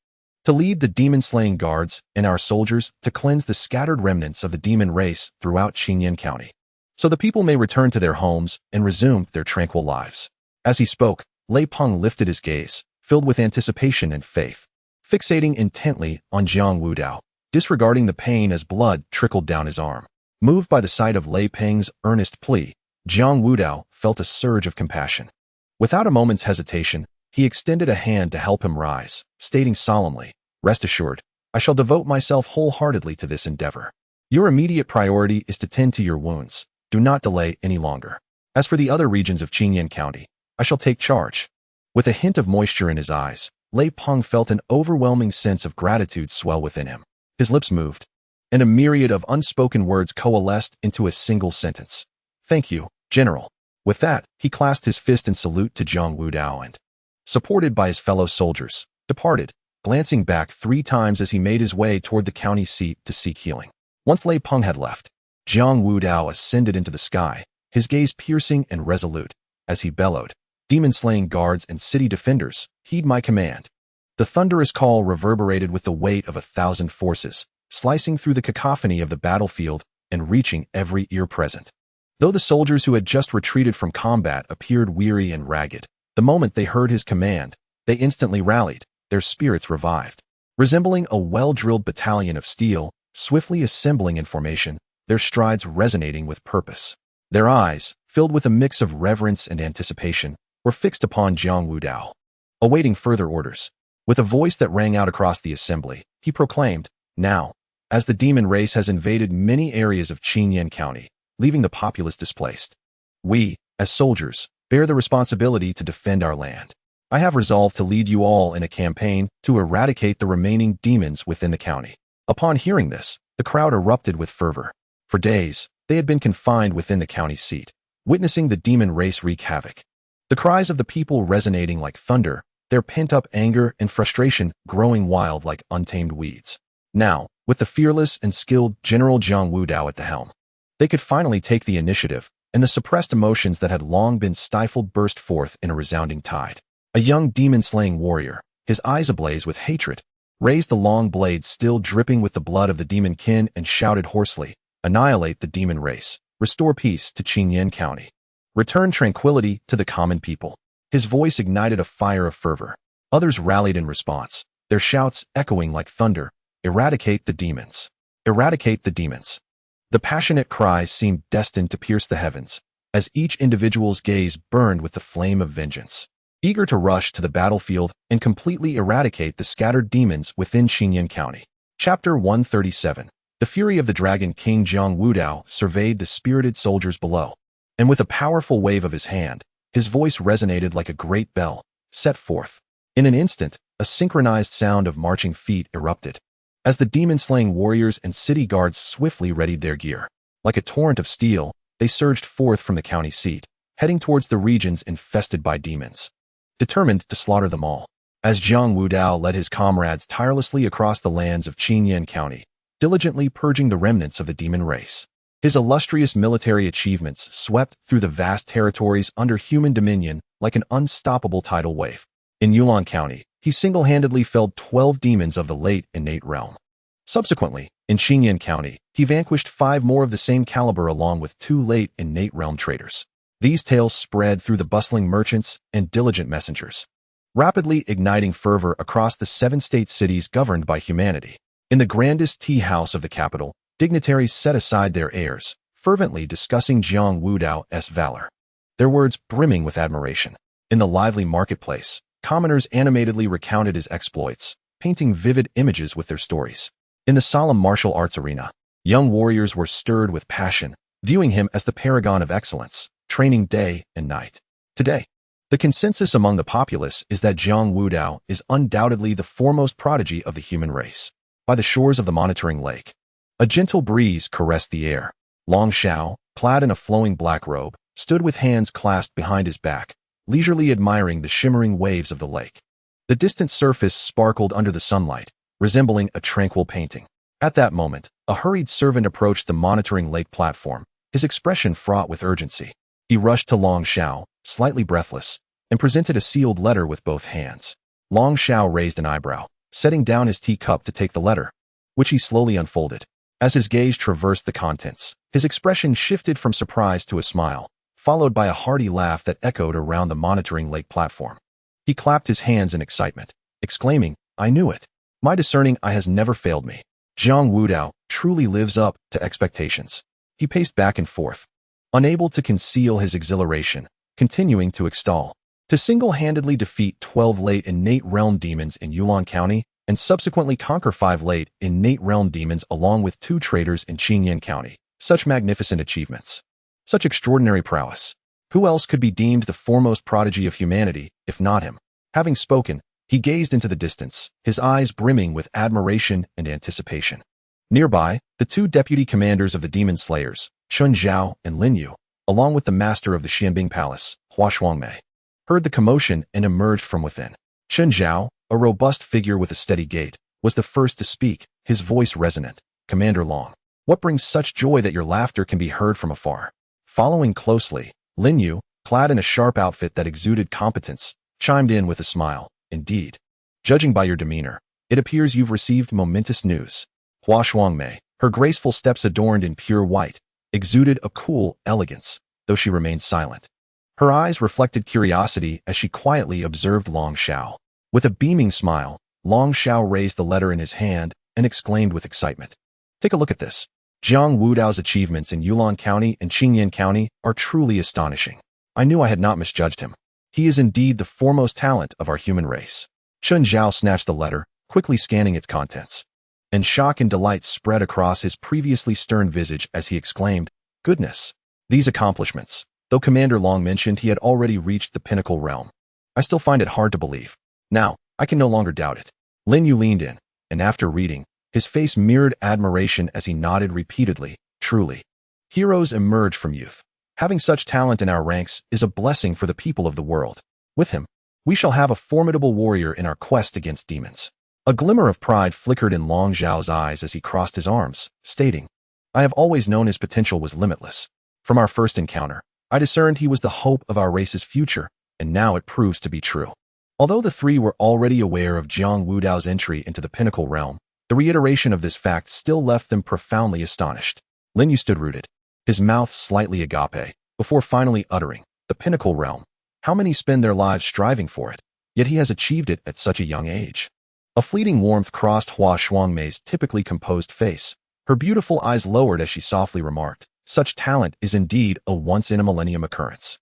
to lead the demon-slaying guards and our soldiers to cleanse the scattered remnants of the demon race throughout Qingyan County, so the people may return to their homes and resume their tranquil lives. As he spoke, Lei Peng lifted his gaze, filled with anticipation and faith, fixating intently on Jiang Wudao, disregarding the pain as blood trickled down his arm. Moved by the sight of Lei Peng's earnest plea, Jiang Wudao felt a surge of compassion. Without a moment's hesitation, he extended a hand to help him rise, stating solemnly, "Rest assured, I shall devote myself wholeheartedly to this endeavor. Your immediate priority is to tend to your wounds. Do not delay any longer. As for the other regions of Qingyan County, I shall take charge." With a hint of moisture in his eyes, Lei Peng felt an overwhelming sense of gratitude swell within him. His lips moved, and a myriad of unspoken words coalesced into a single sentence. "Thank you, General." With that, he clasped his fist in salute to Jiang Wudao and, supported by his fellow soldiers, departed, glancing back 3 times as he made his way toward the county seat to seek healing. Once Lei Peng had left, Jiang Wudao ascended into the sky, his gaze piercing and resolute, as he bellowed, "Demon-slaying guards and city defenders, heed my command." The thunderous call reverberated with the weight of 1,000 forces, slicing through the cacophony of the battlefield and reaching every ear present. Though the soldiers who had just retreated from combat appeared weary and ragged, the moment they heard his command, they instantly rallied, their spirits revived. Resembling a well-drilled battalion of steel, swiftly assembling in formation, their strides resonating with purpose. Their eyes, filled with a mix of reverence and anticipation, were fixed upon Jiang Wudao, awaiting further orders. With a voice that rang out across the assembly, he proclaimed, "Now, as the demon race has invaded many areas of Qingyan County, leaving the populace displaced, we, as soldiers, bear the responsibility to defend our land. I have resolved to lead you all in a campaign to eradicate the remaining demons within the county." Upon hearing this, the crowd erupted with fervor. For days, they had been confined within the county seat, witnessing the demon race wreak havoc. The cries of the people resonating like thunder, their pent-up anger and frustration growing wild like untamed weeds. Now, with the fearless and skilled General Jiang Wudao at the helm, they could finally take the initiative, and the suppressed emotions that had long been stifled burst forth in a resounding tide. A young demon-slaying warrior, his eyes ablaze with hatred, raised the long blade still dripping with the blood of the demon kin and shouted hoarsely, "Annihilate the demon race, restore peace to Qingyan County. Return tranquility to the common people." His voice ignited a fire of fervor. Others rallied in response, their shouts echoing like thunder, "Eradicate the demons! Eradicate the demons!" The passionate cries seemed destined to pierce the heavens, as each individual's gaze burned with the flame of vengeance, eager to rush to the battlefield and completely eradicate the scattered demons within Qingyan County. Chapter 137. The fury of the Dragon King. Jiang Wudao surveyed the spirited soldiers below, and with a powerful wave of his hand, his voice resonated like a great bell, set forth. In an instant, a synchronized sound of marching feet erupted, as the demon-slaying warriors and city guards swiftly readied their gear. Like a torrent of steel, they surged forth from the county seat, heading towards the regions infested by demons, determined to slaughter them all. As Jiang Wudao led his comrades tirelessly across the lands of Qingyan County, diligently purging the remnants of the demon race, his illustrious military achievements swept through the vast territories under human dominion like an unstoppable tidal wave. In Yulon County, he single-handedly felled 12 demons of the late innate realm. Subsequently, in Xingyan County, he vanquished 5 more of the same caliber along with 2 late innate realm traders. These tales spread through the bustling merchants and diligent messengers, rapidly igniting fervor across the 7 state cities governed by humanity. In the grandest tea house of the capital, dignitaries set aside their airs, fervently discussing Jiang Wudao's valor, their words brimming with admiration. In the lively marketplace, commoners animatedly recounted his exploits, painting vivid images with their stories. In the solemn martial arts arena, young warriors were stirred with passion, viewing him as the paragon of excellence, training day and night. Today, the consensus among the populace is that Jiang Wudao is undoubtedly the foremost prodigy of the human race. By the shores of the monitoring lake, a gentle breeze caressed the air. Long Xiao, clad in a flowing black robe, stood with hands clasped behind his back, leisurely admiring the shimmering waves of the lake. The distant surface sparkled under the sunlight, resembling a tranquil painting. At that moment, a hurried servant approached the monitoring lake platform, his expression fraught with urgency. He rushed to Long Xiao, slightly breathless, and presented a sealed letter with both hands. Long Xiao raised an eyebrow, setting down his teacup to take the letter, which he slowly unfolded. As his gaze traversed the contents, his expression shifted from surprise to a smile, followed by a hearty laugh that echoed around the monitoring lake platform. He clapped his hands in excitement, exclaiming, "I knew it. My discerning eye has never failed me. Jiang Wudao truly lives up to expectations." He paced back and forth, unable to conceal his exhilaration, continuing to extol. To single-handedly defeat 12 late innate realm demons in Yulon County and subsequently conquer 5 late innate realm demons along with 2 traders in Xingyan County. Such magnificent achievements. Such extraordinary prowess. Who else could be deemed the foremost prodigy of humanity, if not him? Having spoken, he gazed into the distance, his eyes brimming with admiration and anticipation. Nearby, the 2 deputy commanders of the demon slayers, Chun Zhao and Lin Yu, along with the master of the Xianbing Palace, Hua Shuangmei, heard the commotion and emerged from within. Chun Zhao, a robust figure with a steady gait, was the first to speak, his voice resonant. "Commander Long, what brings such joy that your laughter can be heard from afar?" Following closely, Lin Yu, clad in a sharp outfit that exuded competence, chimed in with a smile. "Indeed. Judging by your demeanor, it appears you've received momentous news." Hua Shuangmei, her graceful steps adorned in pure white, exuded a cool elegance, though she remained silent. Her eyes reflected curiosity as she quietly observed Long Xiao. With a beaming smile, Long Xiao raised the letter in his hand and exclaimed with excitement, "Take a look at this. Jiang Wudao's achievements in Yulon County and Xingyan County are truly astonishing. I knew I had not misjudged him. He is indeed the foremost talent of our human race." Chun Zhao snatched the letter, quickly scanning its contents. And shock and delight spread across his previously stern visage as he exclaimed, "Goodness! These accomplishments, though Commander Long mentioned he had already reached the pinnacle realm, I still find it hard to believe. Now, I can no longer doubt it." Lin Yu leaned in, and after reading, his face mirrored admiration as he nodded repeatedly, "Truly. Heroes emerge from youth. Having such talent in our ranks is a blessing for the people of the world. With him, we shall have a formidable warrior in our quest against demons." A glimmer of pride flickered in Long Zhao's eyes as he crossed his arms, stating, "I have always known his potential was limitless. From our first encounter, I discerned he was the hope of our race's future, and now it proves to be true." Although the 3 were already aware of Jiang Wudao's entry into the pinnacle realm, the reiteration of this fact still left them profoundly astonished. Lin Yu stood rooted, his mouth slightly agape, before finally uttering, "The pinnacle realm. How many spend their lives striving for it, yet he has achieved it at such a young age." A fleeting warmth crossed Hua Shuangmei's typically composed face. Her beautiful eyes lowered as she softly remarked, "Such talent is indeed a once-in-a-millennium occurrence.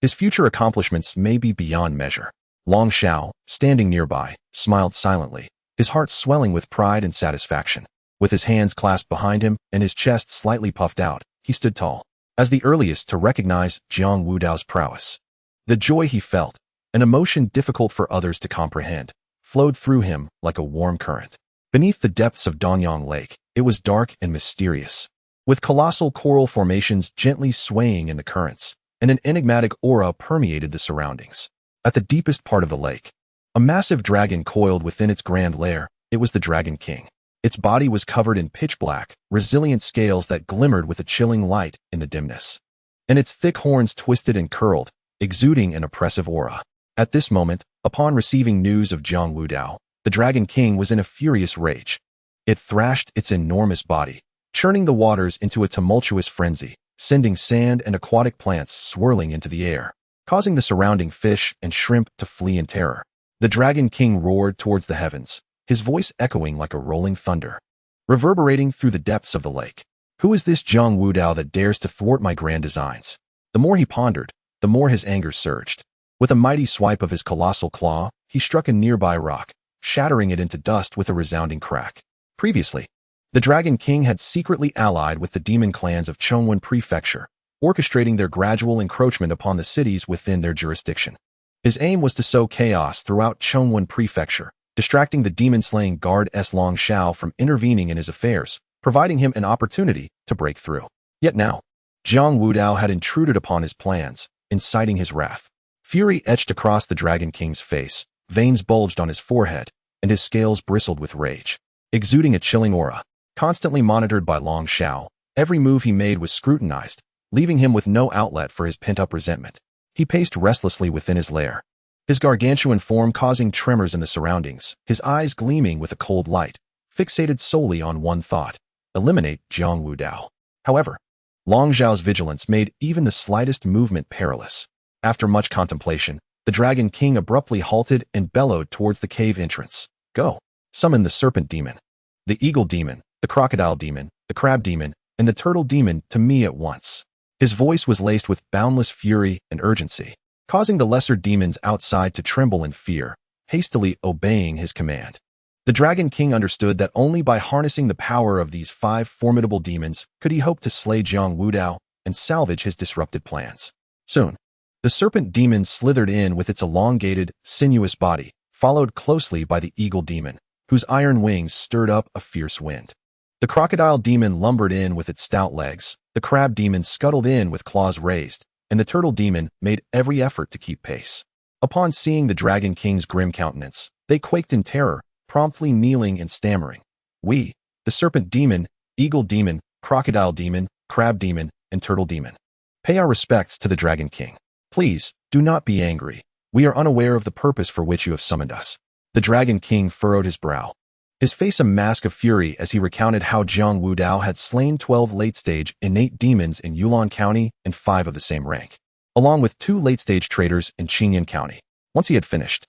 His future accomplishments may be beyond measure." Long Xiao, standing nearby, smiled silently, his heart swelling with pride and satisfaction. With his hands clasped behind him and his chest slightly puffed out, he stood tall, as the earliest to recognize Jiang Wudao's prowess. The joy he felt, an emotion difficult for others to comprehend, flowed through him like a warm current. Beneath the depths of Danyang Lake, it was dark and mysterious, with colossal coral formations gently swaying in the currents, and an enigmatic aura permeated the surroundings. At the deepest part of the lake, a massive dragon coiled within its grand lair. It was the Dragon King. Its body was covered in pitch-black, resilient scales that glimmered with a chilling light in the dimness. And its thick horns twisted and curled, exuding an oppressive aura. At this moment, upon receiving news of Jiang Wudao, the Dragon King was in a furious rage. It thrashed its enormous body, churning the waters into a tumultuous frenzy, sending sand and aquatic plants swirling into the air, causing the surrounding fish and shrimp to flee in terror. The Dragon King roared towards the heavens, his voice echoing like a rolling thunder, reverberating through the depths of the lake. Who is this Jiang Wudao that dares to thwart my grand designs? The more he pondered, the more his anger surged. With a mighty swipe of his colossal claw, he struck a nearby rock, shattering it into dust with a resounding crack. Previously, the Dragon King had secretly allied with the demon clans of Chongwen Prefecture, orchestrating their gradual encroachment upon the cities within their jurisdiction. His aim was to sow chaos throughout Chongwen Prefecture, distracting the demon-slaying guard Long Xiao from intervening in his affairs, providing him an opportunity to break through. Yet now, Jiang Wudao had intruded upon his plans, inciting his wrath. Fury etched across the Dragon King's face, veins bulged on his forehead, and his scales bristled with rage. Exuding a chilling aura, constantly monitored by Long Xiao, every move he made was scrutinized, leaving him with no outlet for his pent-up resentment. He paced restlessly within his lair, his gargantuan form causing tremors in the surroundings, his eyes gleaming with a cold light, fixated solely on one thought: eliminate Jiang Wudao. However, Long Xiao's vigilance made even the slightest movement perilous. After much contemplation, the Dragon King abruptly halted and bellowed towards the cave entrance. Go! Summon the serpent demon, the eagle demon, the crocodile demon, the crab demon, and the turtle demon to me at once. His voice was laced with boundless fury and urgency, causing the lesser demons outside to tremble in fear, hastily obeying his command. The Dragon King understood that only by harnessing the power of these 5 formidable demons could he hope to slay Jiang Wudao and salvage his disrupted plans. Soon, the serpent demon slithered in with its elongated, sinuous body, followed closely by the eagle demon, whose iron wings stirred up a fierce wind. The crocodile demon lumbered in with its stout legs, the crab demon scuttled in with claws raised, and the turtle demon made every effort to keep pace. Upon seeing the Dragon King's grim countenance, they quaked in terror, promptly kneeling and stammering. We, the serpent demon, eagle demon, crocodile demon, crab demon, and turtle demon, pay our respects to the Dragon King. Please, do not be angry. We are unaware of the purpose for which you have summoned us. The Dragon King furrowed his brow, his face a mask of fury as he recounted how Jiang Wudao had slain 12 late-stage innate demons in Yulon County and 5 of the same rank, along with 2 late-stage traitors in Qingyan County. Once he had finished,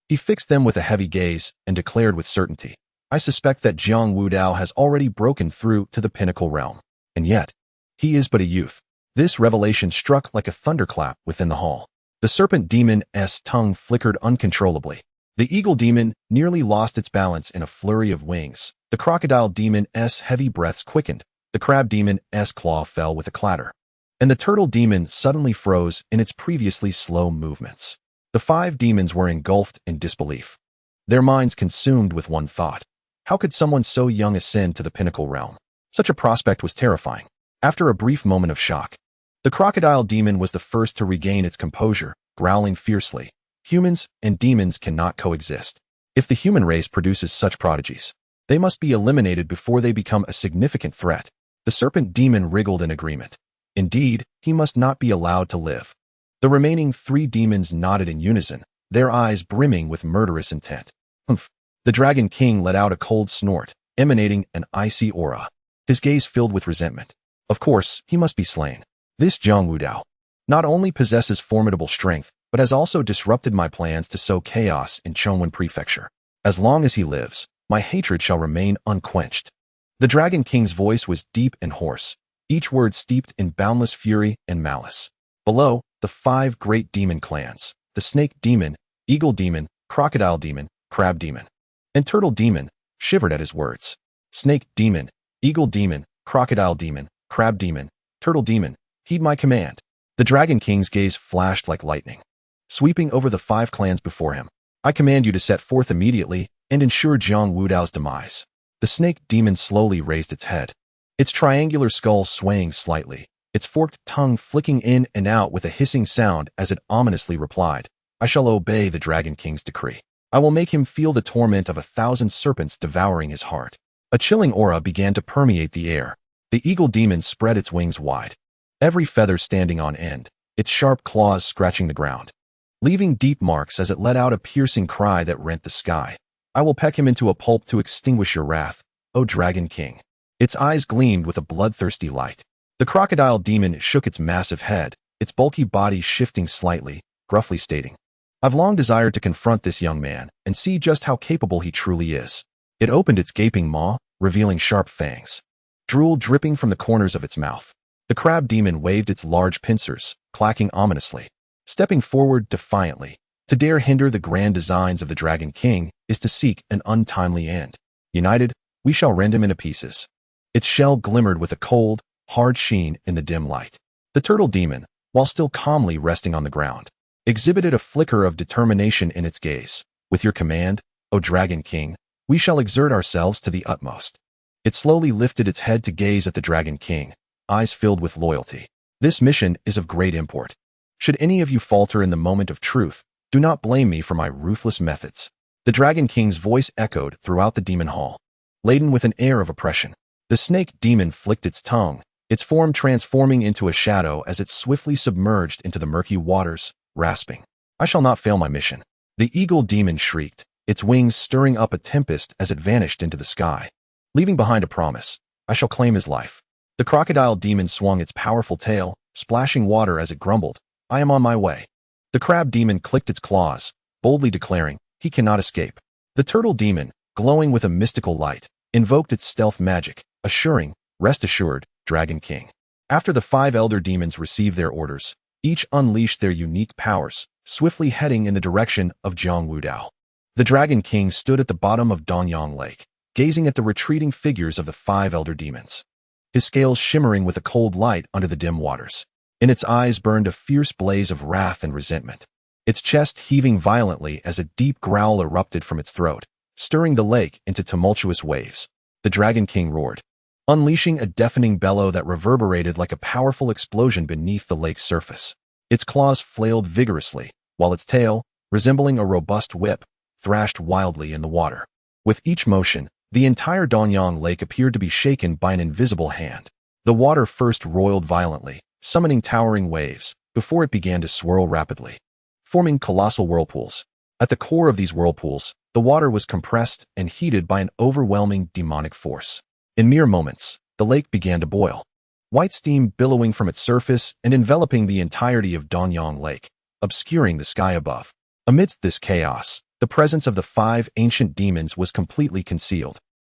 he fixed them with a heavy gaze and declared with certainty, I suspect that Jiang Wudao has already broken through to the pinnacle realm. And yet, he is but a youth. This revelation struck like a thunderclap within the hall. The serpent demon's tongue flickered uncontrollably. The eagle demon nearly lost its balance in a flurry of wings. The crocodile demon's heavy breaths quickened. The crab demon's claw fell with a clatter. And the turtle demon suddenly froze in its previously slow movements. The 5 demons were engulfed in disbelief, their minds consumed with one thought. How could someone so young ascend to the pinnacle realm? Such a prospect was terrifying. After a brief moment of shock, the crocodile demon was the first to regain its composure, growling fiercely. Humans and demons cannot coexist. If the human race produces such prodigies, they must be eliminated before they become a significant threat. The serpent demon wriggled in agreement. Indeed, he must not be allowed to live. The remaining 3 demons nodded in unison, their eyes brimming with murderous intent. Humph! The Dragon King let out a cold snort, emanating an icy aura. His gaze filled with resentment. Of course, he must be slain. This Jiang Wudao not only possesses formidable strength, but has also disrupted my plans to sow chaos in Chongwen Prefecture. As long as he lives, my hatred shall remain unquenched. The Dragon King's voice was deep and hoarse, each word steeped in boundless fury and malice. Below, the 5 great demon clans, the snake demon, eagle demon, crocodile demon, crab demon, and turtle demon, shivered at his words. Snake demon, eagle demon, crocodile demon, crab demon, turtle demon, heed my command. The Dragon King's gaze flashed like lightning, sweeping over the 5 clans before him. I command you to set forth immediately and ensure Jiang Wudao's demise. The snake demon slowly raised its head, its triangular skull swaying slightly, its forked tongue flicking in and out with a hissing sound as it ominously replied, I shall obey the Dragon King's decree. I will make him feel the torment of 1,000 serpents devouring his heart. A chilling aura began to permeate the air. The eagle demon spread its wings wide, every feather standing on end, its sharp claws scratching the ground, leaving deep marks as it let out a piercing cry that rent the sky. I will peck him into a pulp to extinguish your wrath, O Dragon King. Its eyes gleamed with a bloodthirsty light. The crocodile demon shook its massive head, its bulky body shifting slightly, gruffly stating, I've long desired to confront this young man and see just how capable he truly is. It opened its gaping maw, revealing sharp fangs, drool dripping from the corners of its mouth. The crab demon waved its large pincers, clacking ominously, stepping forward defiantly. To dare hinder the grand designs of the Dragon King is to seek an untimely end. United, we shall rend him into pieces. Its shell glimmered with a cold, hard sheen in the dim light. The turtle demon, while still calmly resting on the ground, exhibited a flicker of determination in its gaze. With your command, O Dragon King, we shall exert ourselves to the utmost. It slowly lifted its head to gaze at the Dragon King, eyes filled with loyalty. This mission is of great import. Should any of you falter in the moment of truth, do not blame me for my ruthless methods. The Dragon King's voice echoed throughout the demon hall, laden with an air of oppression. The snake demon flicked its tongue, its form transforming into a shadow as it swiftly submerged into the murky waters, rasping, I shall not fail my mission. The eagle demon shrieked, its wings stirring up a tempest as it vanished into the sky, leaving behind a promise, I shall claim his life. The crocodile demon swung its powerful tail, splashing water as it grumbled, I am on my way. The crab demon clicked its claws, boldly declaring, he cannot escape. The turtle demon, glowing with a mystical light, invoked its stealth magic, assuring, rest assured, Dragon King. After the 5 elder demons received their orders, each unleashed their unique powers, swiftly heading in the direction of Jiang Wudao. The Dragon King stood at the bottom of Danyang Lake, gazing at the retreating figures of the 5 elder demons, his scales shimmering with a cold light under the dim waters. In its eyes burned a fierce blaze of wrath and resentment, its chest heaving violently as a deep growl erupted from its throat, stirring the lake into tumultuous waves. The Dragon King roared, unleashing a deafening bellow that reverberated like a powerful explosion beneath the lake's surface. Its claws flailed vigorously, while its tail, resembling a robust whip, thrashed wildly in the water. With each motion, the entire Danyang Lake appeared to be shaken by an invisible hand. The water first roiled violently, summoning towering waves, before it began to swirl rapidly, forming colossal whirlpools. At the core of these whirlpools, the water was compressed and heated by an overwhelming demonic force. In mere moments, the lake began to boil, white steam billowing from its surface and enveloping the entirety of Danyang Lake, obscuring the sky above. Amidst this chaos, the presence of the 5 ancient demons was completely concealed,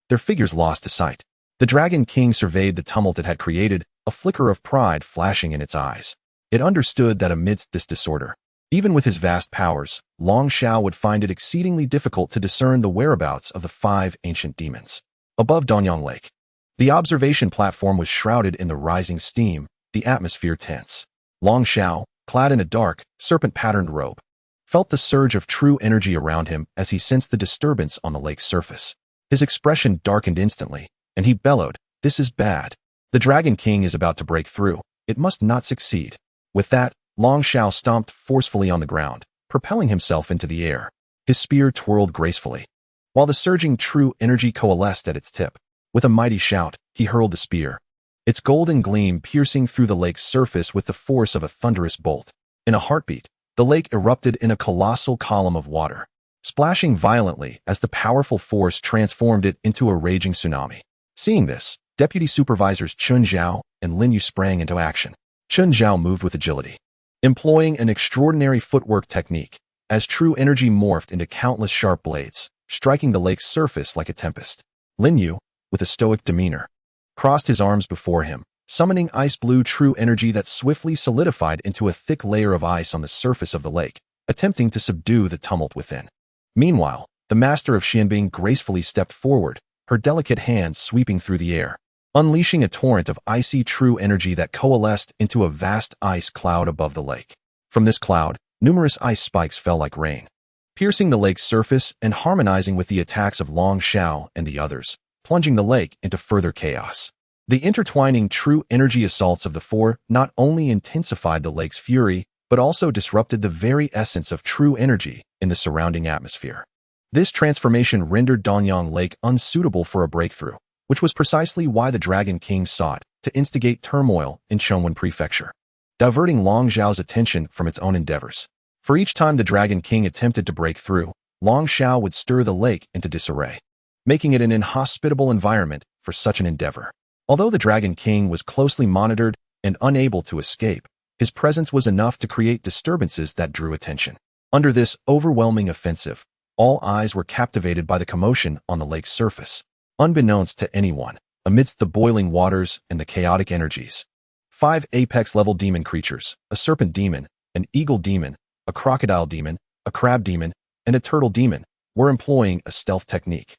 their figures lost to sight. The Dragon King surveyed the tumult it had created, a flicker of pride flashing in its eyes. It understood that amidst this disorder, even with his vast powers, Long Shao would find it exceedingly difficult to discern the whereabouts of the 5 ancient demons. Above Danyang Lake, the observation platform was shrouded in the rising steam, the atmosphere tense. Long Shao, clad in a dark, serpent-patterned robe, felt the surge of true energy around him as he sensed the disturbance on the lake's surface. His expression darkened instantly, and he bellowed, this is bad. The Dragon King is about to break through. It must not succeed. With that, Long Shao stomped forcefully on the ground, propelling himself into the air. His spear twirled gracefully, while the surging true energy coalesced at its tip. With a mighty shout, he hurled the spear, its golden gleam piercing through the lake's surface with the force of a thunderous bolt. In a heartbeat, the lake erupted in a colossal column of water, splashing violently as the powerful force transformed it into a raging tsunami. Seeing this, Deputy Supervisors Chun Zhao and Lin Yu sprang into action. Chun Zhao moved with agility, employing an extraordinary footwork technique, as true energy morphed into countless sharp blades, striking the lake's surface like a tempest. Lin Yu, with a stoic demeanor, crossed his arms before him, summoning ice-blue true energy that swiftly solidified into a thick layer of ice on the surface of the lake, attempting to subdue the tumult within. Meanwhile, the master of Xianbing gracefully stepped forward, her delicate hands sweeping through the air, unleashing a torrent of icy true energy that coalesced into a vast ice cloud above the lake. From this cloud, numerous ice spikes fell like rain, piercing the lake's surface and harmonizing with the attacks of Long Shao and the others, plunging the lake into further chaos. The intertwining true energy assaults of the 4 not only intensified the lake's fury, but also disrupted the very essence of true energy in the surrounding atmosphere. This transformation rendered Danyang Lake unsuitable for a breakthrough, which was precisely why the Dragon King sought to instigate turmoil in Chongwen Prefecture. diverting Long Xiao's attention from its own endeavors. For each time the Dragon King attempted to break through, Long Xiao would stir the lake into disarray, making it an inhospitable environment for such an endeavor. Although the Dragon King was closely monitored and unable to escape, his presence was enough to create disturbances that drew attention. Under this overwhelming offensive, all eyes were captivated by the commotion on the lake's surface. Unbeknownst to anyone, amidst the boiling waters and the chaotic energies, 5 apex-level demon creatures, a serpent demon, an eagle demon, a crocodile demon, a crab demon, and a turtle demon, were employing a stealth technique,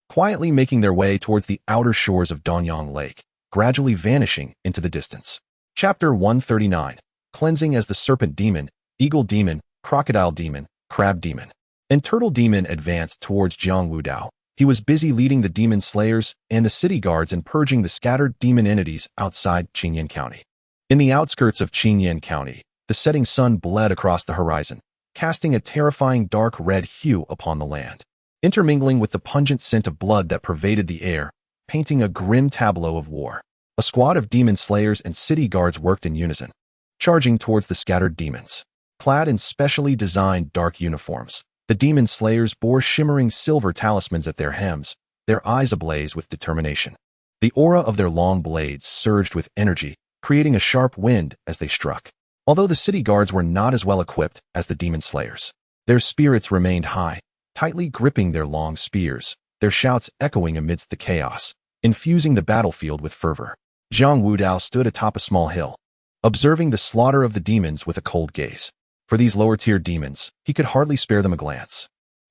quietly making their way towards the outer shores of Danyang Lake, gradually vanishing into the distance. Chapter 139. Cleansing as the serpent demon, eagle demon, crocodile demon, crab demon, and turtle demon advanced towards Jiang Wudao. He was busy leading the demon slayers and the city guards in purging the scattered demon entities outside Qingyan County. In the outskirts of Qingyan County, the setting sun bled across the horizon, casting a terrifying dark red hue upon the land, intermingling with the pungent scent of blood that pervaded the air, painting a grim tableau of war. A squad of demon slayers and city guards worked in unison, charging towards the scattered demons. Clad in specially designed dark uniforms, the demon slayers bore shimmering silver talismans at their hems, their eyes ablaze with determination. The aura of their long blades surged with energy, creating a sharp wind as they struck. Although the city guards were not as well equipped as the demon slayers, their spirits remained high, tightly gripping their long spears, their shouts echoing amidst the chaos, infusing the battlefield with fervor. Jiang Wudao stood atop a small hill, observing the slaughter of the demons with a cold gaze. For these lower-tier demons, he could hardly spare them a glance.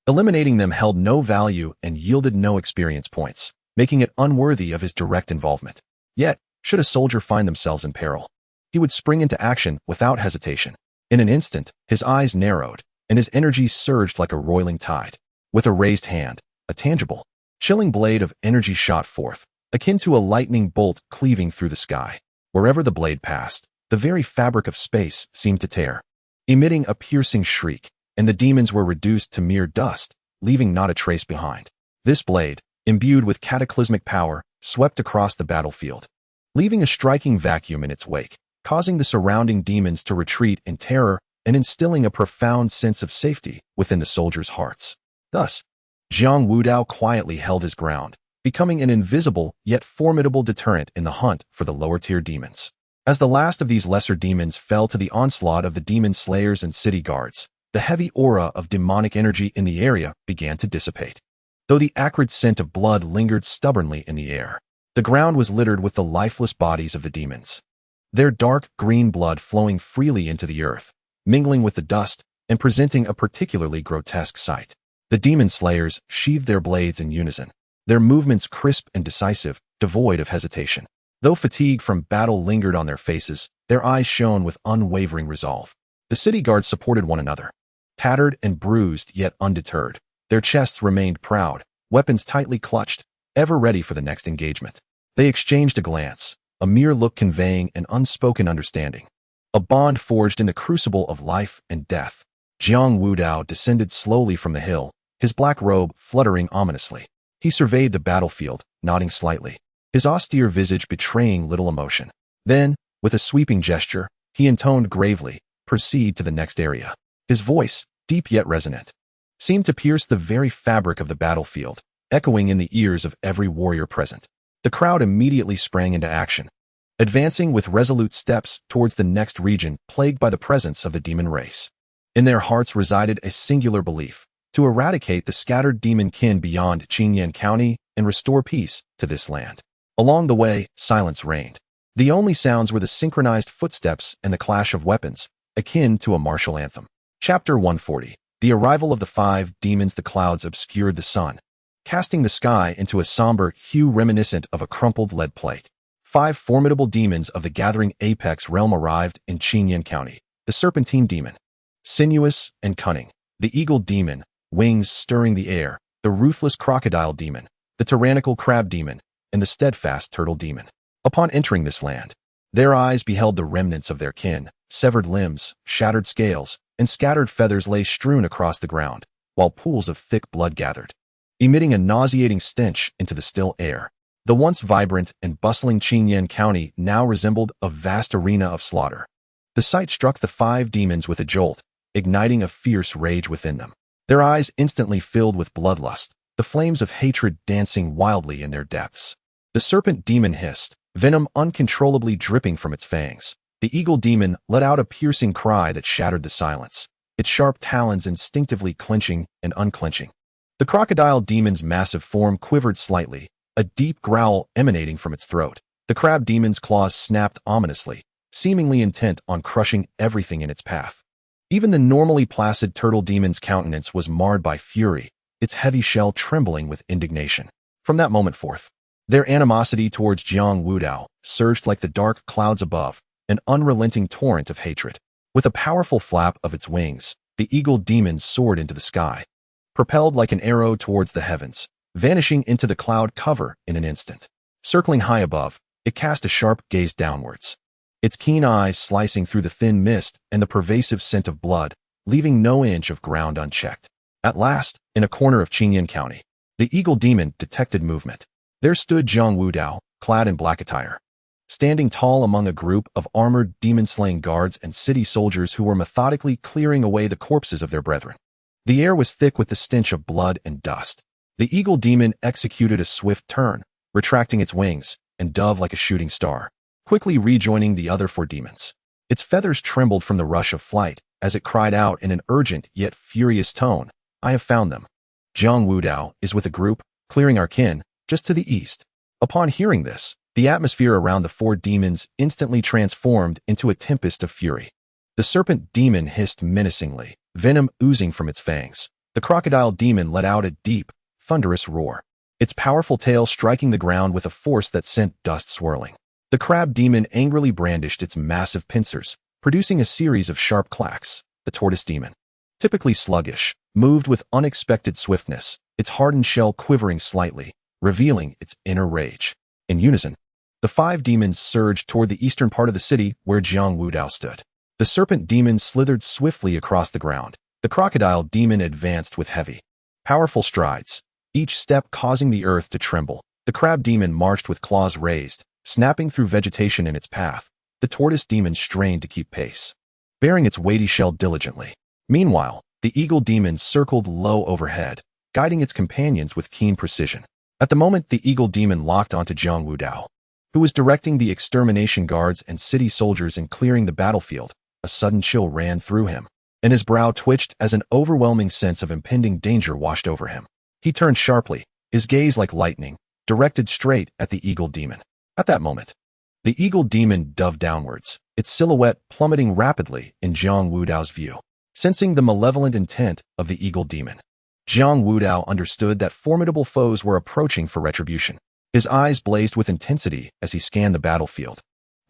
Eliminating them held no value and yielded no experience points, making it unworthy of his direct involvement. Yet, should a soldier find themselves in peril, he would spring into action without hesitation. In an instant, his eyes narrowed, and his energy surged like a roiling tide. With a raised hand, a tangible, chilling blade of energy shot forth, akin to a lightning bolt cleaving through the sky. Wherever the blade passed, the very fabric of space seemed to tear, emitting a piercing shriek, and the demons were reduced to mere dust, leaving not a trace behind. This blade, imbued with cataclysmic power, swept across the battlefield, leaving a striking vacuum in its wake, causing the surrounding demons to retreat in terror and instilling a profound sense of safety within the soldiers' hearts. Thus, Jiang Wudao quietly held his ground, becoming an invisible yet formidable deterrent in the hunt for the lower-tier demons. As the last of these lesser demons fell to the onslaught of the demon slayers and city guards, the heavy aura of demonic energy in the area began to dissipate. Though the acrid scent of blood lingered stubbornly in the air, the ground was littered with the lifeless bodies of the demons, their dark green blood flowing freely into the earth, mingling with the dust and presenting a particularly grotesque sight. The demon slayers sheathed their blades in unison, their movements crisp and decisive, devoid of hesitation. Though fatigue from battle lingered on their faces, their eyes shone with unwavering resolve. The city guards supported one another, tattered and bruised yet undeterred. Their chests remained proud, weapons tightly clutched, ever ready for the next engagement. They exchanged a glance, a mere look conveying an unspoken understanding, a bond forged in the crucible of life and death. Jiang Wudao descended slowly from the hill, his black robe fluttering ominously. He surveyed the battlefield, nodding slightly, his austere visage betraying little emotion. Then, with a sweeping gesture, he intoned gravely, "Proceed to the next area." His voice, deep yet resonant, seemed to pierce the very fabric of the battlefield, echoing in the ears of every warrior present. The crowd immediately sprang into action, advancing with resolute steps towards the next region plagued by the presence of the demon race. In their hearts resided a singular belief: to eradicate the scattered demon kin beyond Qingyan County and restore peace to this land. Along the way, silence reigned. The only sounds were the synchronized footsteps and the clash of weapons, akin to a martial anthem. Chapter 140. The arrival of the 5 demons. The clouds obscured the sun, casting the sky into a somber hue reminiscent of a crumpled lead plate. 5 formidable demons of the gathering apex realm arrived in Qingyan County. The serpentine demon, sinuous and cunning; the eagle demon, wings stirring the air; the ruthless crocodile demon; the tyrannical crab demon; and the steadfast turtle demon. Upon entering this land, their eyes beheld the remnants of their kin. Severed limbs, shattered scales, and scattered feathers lay strewn across the ground, while pools of thick blood gathered, emitting a nauseating stench into the still air. The once vibrant and bustling Qingyan County now resembled a vast arena of slaughter. The sight struck the 5 demons with a jolt, igniting a fierce rage within them. Their eyes instantly filled with bloodlust, the flames of hatred dancing wildly in their depths. The serpent demon hissed, venom uncontrollably dripping from its fangs. The eagle demon let out a piercing cry that shattered the silence, its sharp talons instinctively clenching and unclenching. The crocodile demon's massive form quivered slightly, a deep growl emanating from its throat. The crab demon's claws snapped ominously, seemingly intent on crushing everything in its path. Even the normally placid turtle demon's countenance was marred by fury, its heavy shell trembling with indignation. From that moment forth, their animosity towards Jiang Wudao surged like the dark clouds above, an unrelenting torrent of hatred. With a powerful flap of its wings, the eagle demon soared into the sky, propelled like an arrow towards the heavens, vanishing into the cloud cover in an instant. Circling high above, it cast a sharp gaze downwards, its keen eyes slicing through the thin mist and the pervasive scent of blood, leaving no inch of ground unchecked. At last, in a corner of Qingyan County, the eagle demon detected movement. There stood Jiang Wudao, clad in black attire, standing tall among a group of armored demon-slaying guards and city soldiers who were methodically clearing away the corpses of their brethren. The air was thick with the stench of blood and dust. The eagle demon executed a swift turn, retracting its wings, and dove like a shooting star, quickly rejoining the other 4 demons. Its feathers trembled from the rush of flight as it cried out in an urgent yet furious tone, "I have found them. Jiang Wudao is with a group, clearing our kin, just to the east." Upon hearing this, the atmosphere around the 4 demons instantly transformed into a tempest of fury. The serpent demon hissed menacingly, venom oozing from its fangs. The crocodile demon let out a deep, thunderous roar, its powerful tail striking the ground with a force that sent dust swirling. The crab demon angrily brandished its massive pincers, producing a series of sharp clacks. The tortoise demon, typically sluggish, moved with unexpected swiftness, its hardened shell quivering slightly, revealing its inner rage. In unison, the 5 demons surged toward the eastern part of the city where Jiang Wudao stood. The serpent demon slithered swiftly across the ground. The crocodile demon advanced with heavy, powerful strides, each step causing the earth to tremble. The crab demon marched with claws raised, snapping through vegetation in its path. The tortoise demon strained to keep pace, bearing its weighty shell diligently. Meanwhile, the eagle demon circled low overhead, guiding its companions with keen precision. At the moment the eagle demon locked onto Jiang Wudao, who was directing the extermination guards and city soldiers in clearing the battlefield, a sudden chill ran through him, and his brow twitched as an overwhelming sense of impending danger washed over him. He turned sharply, his gaze like lightning, directed straight at the eagle demon. At that moment, the eagle demon dove downwards, its silhouette plummeting rapidly in Jiang Wudao's view. Sensing the malevolent intent of the eagle demon, Jiang Wudao understood that formidable foes were approaching for retribution. His eyes blazed with intensity as he scanned the battlefield.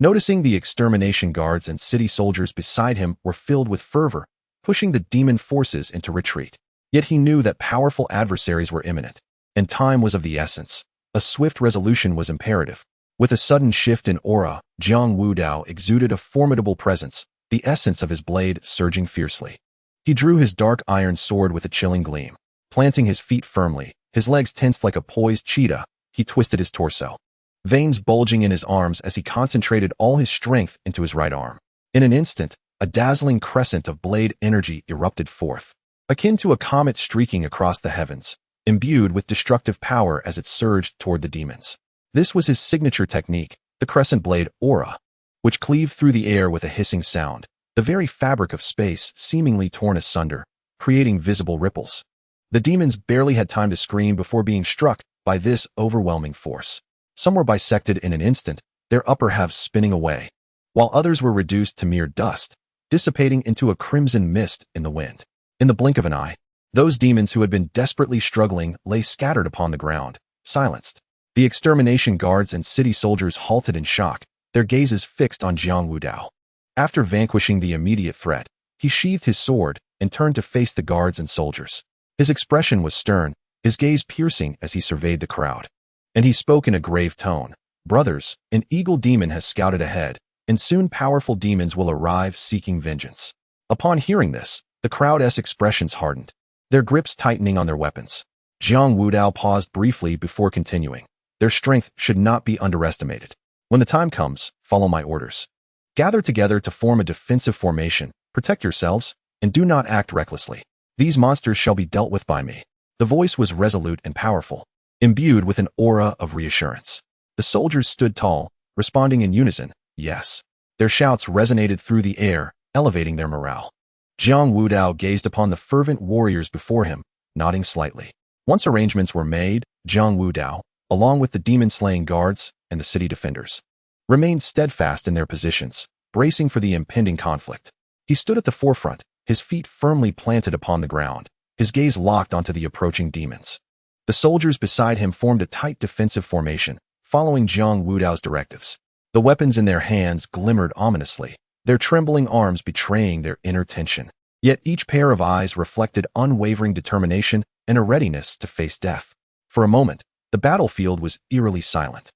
Noticing the extermination guards and city soldiers beside him were filled with fervor, pushing the demon forces into retreat. Yet he knew that powerful adversaries were imminent, and time was of the essence. A swift resolution was imperative. With a sudden shift in aura, Jiang Wudao exuded a formidable presence, the essence of his blade surging fiercely. He drew his dark iron sword with a chilling gleam. Planting his feet firmly, his legs tensed like a poised cheetah, he twisted his torso, veins bulging in his arms as he concentrated all his strength into his right arm. In an instant, a dazzling crescent of blade energy erupted forth, akin to a comet streaking across the heavens, imbued with destructive power as it surged toward the demons. This was his signature technique, the crescent blade aura, which cleaved through the air with a hissing sound, the very fabric of space seemingly torn asunder, creating visible ripples. The demons barely had time to scream before being struck by this overwhelming force. Some were bisected in an instant, their upper halves spinning away, while others were reduced to mere dust, dissipating into a crimson mist in the wind. In the blink of an eye, those demons who had been desperately struggling lay scattered upon the ground, silenced. The extermination guards and city soldiers halted in shock, their gazes fixed on Jiang Wudao. After vanquishing the immediate threat, he sheathed his sword and turned to face the guards and soldiers. His expression was stern, his gaze piercing as he surveyed the crowd. And he spoke in a grave tone, "Brothers, an eagle demon has scouted ahead, and soon powerful demons will arrive seeking vengeance." Upon hearing this, the crowd's expressions hardened, their grips tightening on their weapons. Jiang Wudao paused briefly before continuing. "Their strength should not be underestimated. When the time comes, follow my orders. Gather together to form a defensive formation, protect yourselves, and do not act recklessly. These monsters shall be dealt with by me. The voice was resolute and powerful, imbued with an aura of reassurance. The soldiers stood tall, responding in unison, yes. Their shouts resonated through the air, elevating their morale. Jiang Wudao gazed upon the fervent warriors before him, nodding slightly. Once arrangements were made, Jiang Wudao, along with the demon-slaying guards and the city defenders, remained steadfast in their positions, bracing for the impending conflict. He stood at the forefront, his feet firmly planted upon the ground, his gaze locked onto the approaching demons. The soldiers beside him formed a tight defensive formation, following Jiang Wudao's directives. The weapons in their hands glimmered ominously, their trembling arms betraying their inner tension. Yet each pair of eyes reflected unwavering determination and a readiness to face death. For a moment, the battlefield was eerily silent,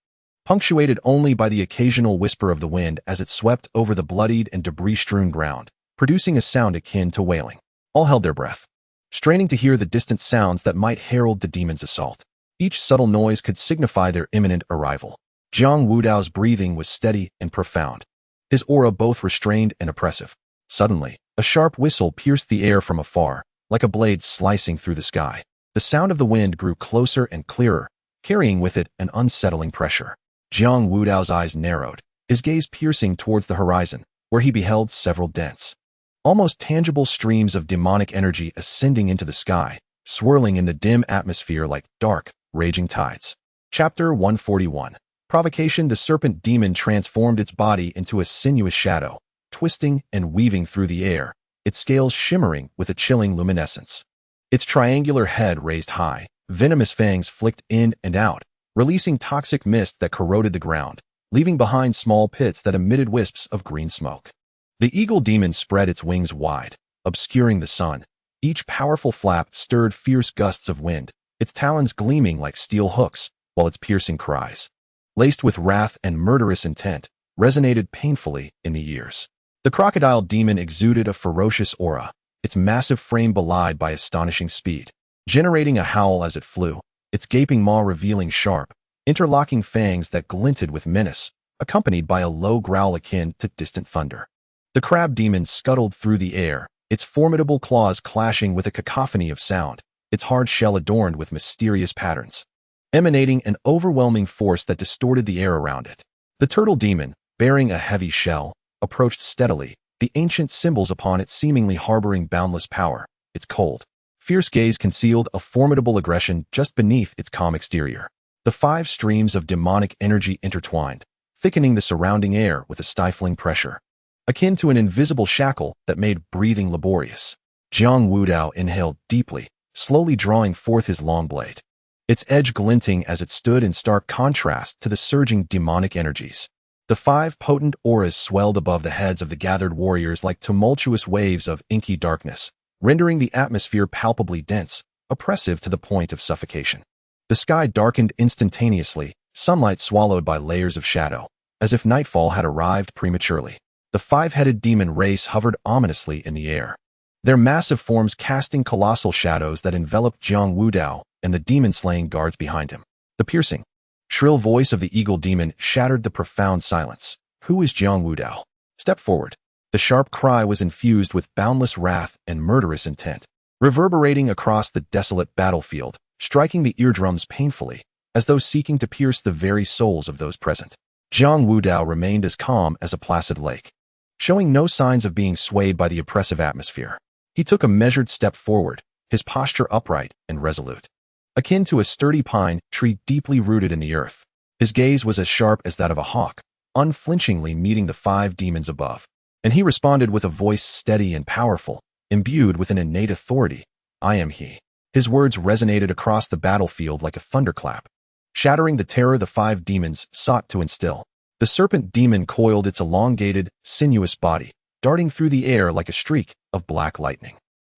punctuated only by the occasional whisper of the wind as it swept over the bloodied and debris-strewn ground, producing a sound akin to wailing. All held their breath, straining to hear the distant sounds that might herald the demon's assault. Each subtle noise could signify their imminent arrival. Jiang Wudao's breathing was steady and profound, his aura both restrained and oppressive. Suddenly, a sharp whistle pierced the air from afar, like a blade slicing through the sky. The sound of the wind grew closer and clearer, carrying with it an unsettling pressure. Jiang Wudao's eyes narrowed, his gaze piercing towards the horizon, where he beheld several dense, almost tangible streams of demonic energy ascending into the sky, swirling in the dim atmosphere like dark, raging tides. Chapter 141. Provocation. The serpent demon transformed its body into a sinuous shadow, twisting and weaving through the air, its scales shimmering with a chilling luminescence. Its triangular head raised high, venomous fangs flicked in and out, releasing toxic mist that corroded the ground, leaving behind small pits that emitted wisps of green smoke. The eagle demon spread its wings wide, obscuring the sun. Each powerful flap stirred fierce gusts of wind, its talons gleaming like steel hooks, while its piercing cries, laced with wrath and murderous intent, resonated painfully in the ears. The crocodile demon exuded a ferocious aura, its massive frame belied by astonishing speed, generating a howl as it flew, its gaping maw revealing sharp, interlocking fangs that glinted with menace, accompanied by a low growl akin to distant thunder. The crab demon scuttled through the air, its formidable claws clashing with a cacophony of sound, its hard shell adorned with mysterious patterns, emanating an overwhelming force that distorted the air around it. The turtle demon, bearing a heavy shell, approached steadily, the ancient symbols upon it seemingly harboring boundless power. Its cold, fierce gaze concealed a formidable aggression just beneath its calm exterior. The 5 streams of demonic energy intertwined, thickening the surrounding air with a stifling pressure, akin to an invisible shackle that made breathing laborious. Jiang Wudao inhaled deeply, slowly drawing forth his long blade, its edge glinting as it stood in stark contrast to the surging demonic energies. The 5 potent auras swelled above the heads of the gathered warriors like tumultuous waves of inky darkness, rendering the atmosphere palpably dense, oppressive to the point of suffocation. The sky darkened instantaneously, sunlight swallowed by layers of shadow, as if nightfall had arrived prematurely. The 5-headed demon race hovered ominously in the air, their massive forms casting colossal shadows that enveloped Jiang Wudao and the demon-slaying guards behind him. The piercing, shrill voice of the eagle demon shattered the profound silence. Who is Jiang Wudao? Step forward. The sharp cry was infused with boundless wrath and murderous intent, reverberating across the desolate battlefield, striking the eardrums painfully, as though seeking to pierce the very souls of those present. Jiang Wudao remained as calm as a placid lake, showing no signs of being swayed by the oppressive atmosphere. He took a measured step forward, his posture upright and resolute, akin to a sturdy pine tree deeply rooted in the earth. His gaze was as sharp as that of a hawk, unflinchingly meeting the 5 demons above. And he responded with a voice steady and powerful, imbued with an innate authority. I am he. His words resonated across the battlefield like a thunderclap, shattering the terror the 5 demons sought to instill. The serpent demon coiled its elongated, sinuous body, darting through the air like a streak of black lightning.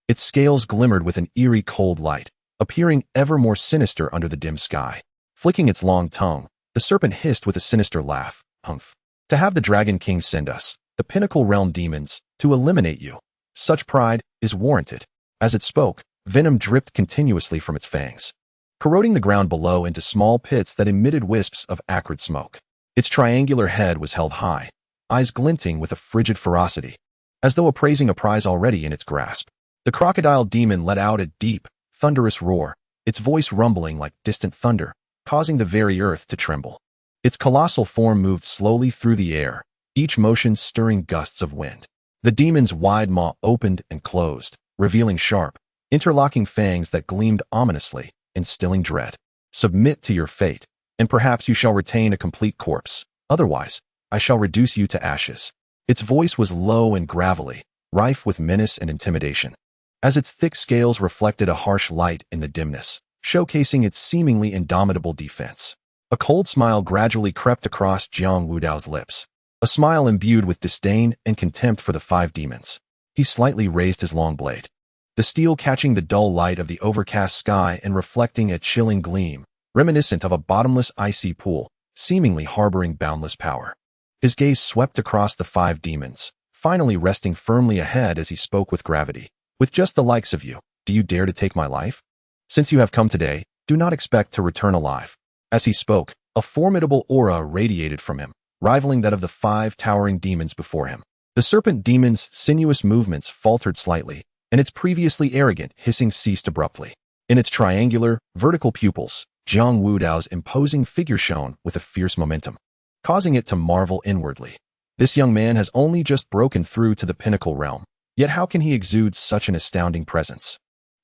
Its scales glimmered with an eerie cold light, appearing ever more sinister under the dim sky. Flicking its long tongue, the serpent hissed with a sinister laugh. Humph. To have the Dragon King send us, the Pinnacle Realm demons, to eliminate you. Such pride is warranted. As it spoke, venom dripped continuously from its fangs, corroding the ground below into small pits that emitted wisps of acrid smoke. Its triangular head was held high, eyes glinting with a frigid ferocity, as though appraising a prize already in its grasp. The crocodile demon let out a deep, thunderous roar, its voice rumbling like distant thunder, causing the very earth to tremble. Its colossal form moved slowly through the air, each motion stirring gusts of wind. The demon's wide maw opened and closed, revealing sharp, interlocking fangs that gleamed ominously, instilling dread. Submit to your fate, and perhaps you shall retain a complete corpse. Otherwise, I shall reduce you to ashes. Its voice was low and gravelly, rife with menace and intimidation, as its thick scales reflected a harsh light in the dimness, showcasing its seemingly indomitable defense. A cold smile gradually crept across Jiang Wudao's lips, a smile imbued with disdain and contempt for the five demons. He slightly raised his long blade, the steel catching the dull light of the overcast sky and reflecting a chilling gleam, reminiscent of a bottomless icy pool, seemingly harboring boundless power. His gaze swept across the five demons, finally resting firmly ahead as he spoke with gravity. With just the likes of you, do you dare to take my life? Since you have come today, do not expect to return alive. As he spoke, a formidable aura radiated from him, rivaling that of the five towering demons before him. The serpent demon's sinuous movements faltered slightly, and its previously arrogant hissing ceased abruptly. In its triangular, vertical pupils, Jiang Wudao's imposing figure shone with a fierce momentum, causing it to marvel inwardly. This young man has only just broken through to the pinnacle realm, yet how can he exude such an astounding presence?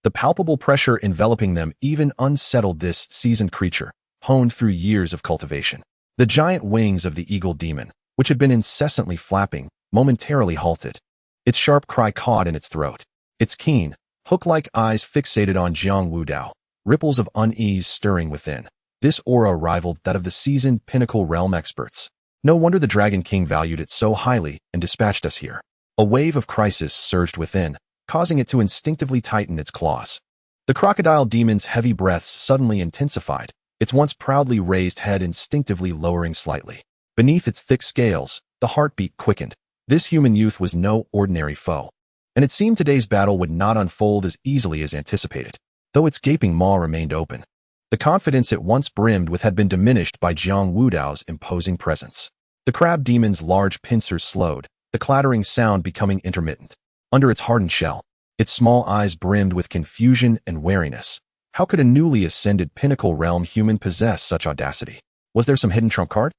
The palpable pressure enveloping them even unsettled this seasoned creature, honed through years of cultivation. The giant wings of the eagle demon, which had been incessantly flapping, momentarily halted. Its sharp cry caught in its throat. Its keen, hook-like eyes fixated on Jiang Wudao, ripples of unease stirring within. This aura rivaled that of the seasoned pinnacle realm experts. No wonder the Dragon King valued it so highly and dispatched us here. A wave of crisis surged within, causing it to instinctively tighten its claws. The crocodile demon's heavy breaths suddenly intensified, its once proudly raised head instinctively lowering slightly. Beneath its thick scales, the heartbeat quickened. This human youth was no ordinary foe, and it seemed today's battle would not unfold as easily as anticipated, though its gaping maw remained open. The confidence it once brimmed with had been diminished by Jiang Wudao's imposing presence. The crab demon's large pincers slowed, the clattering sound becoming intermittent. Under its hardened shell, its small eyes brimmed with confusion and wariness. How could a newly ascended pinnacle realm human possess such audacity? Was there some hidden trump card?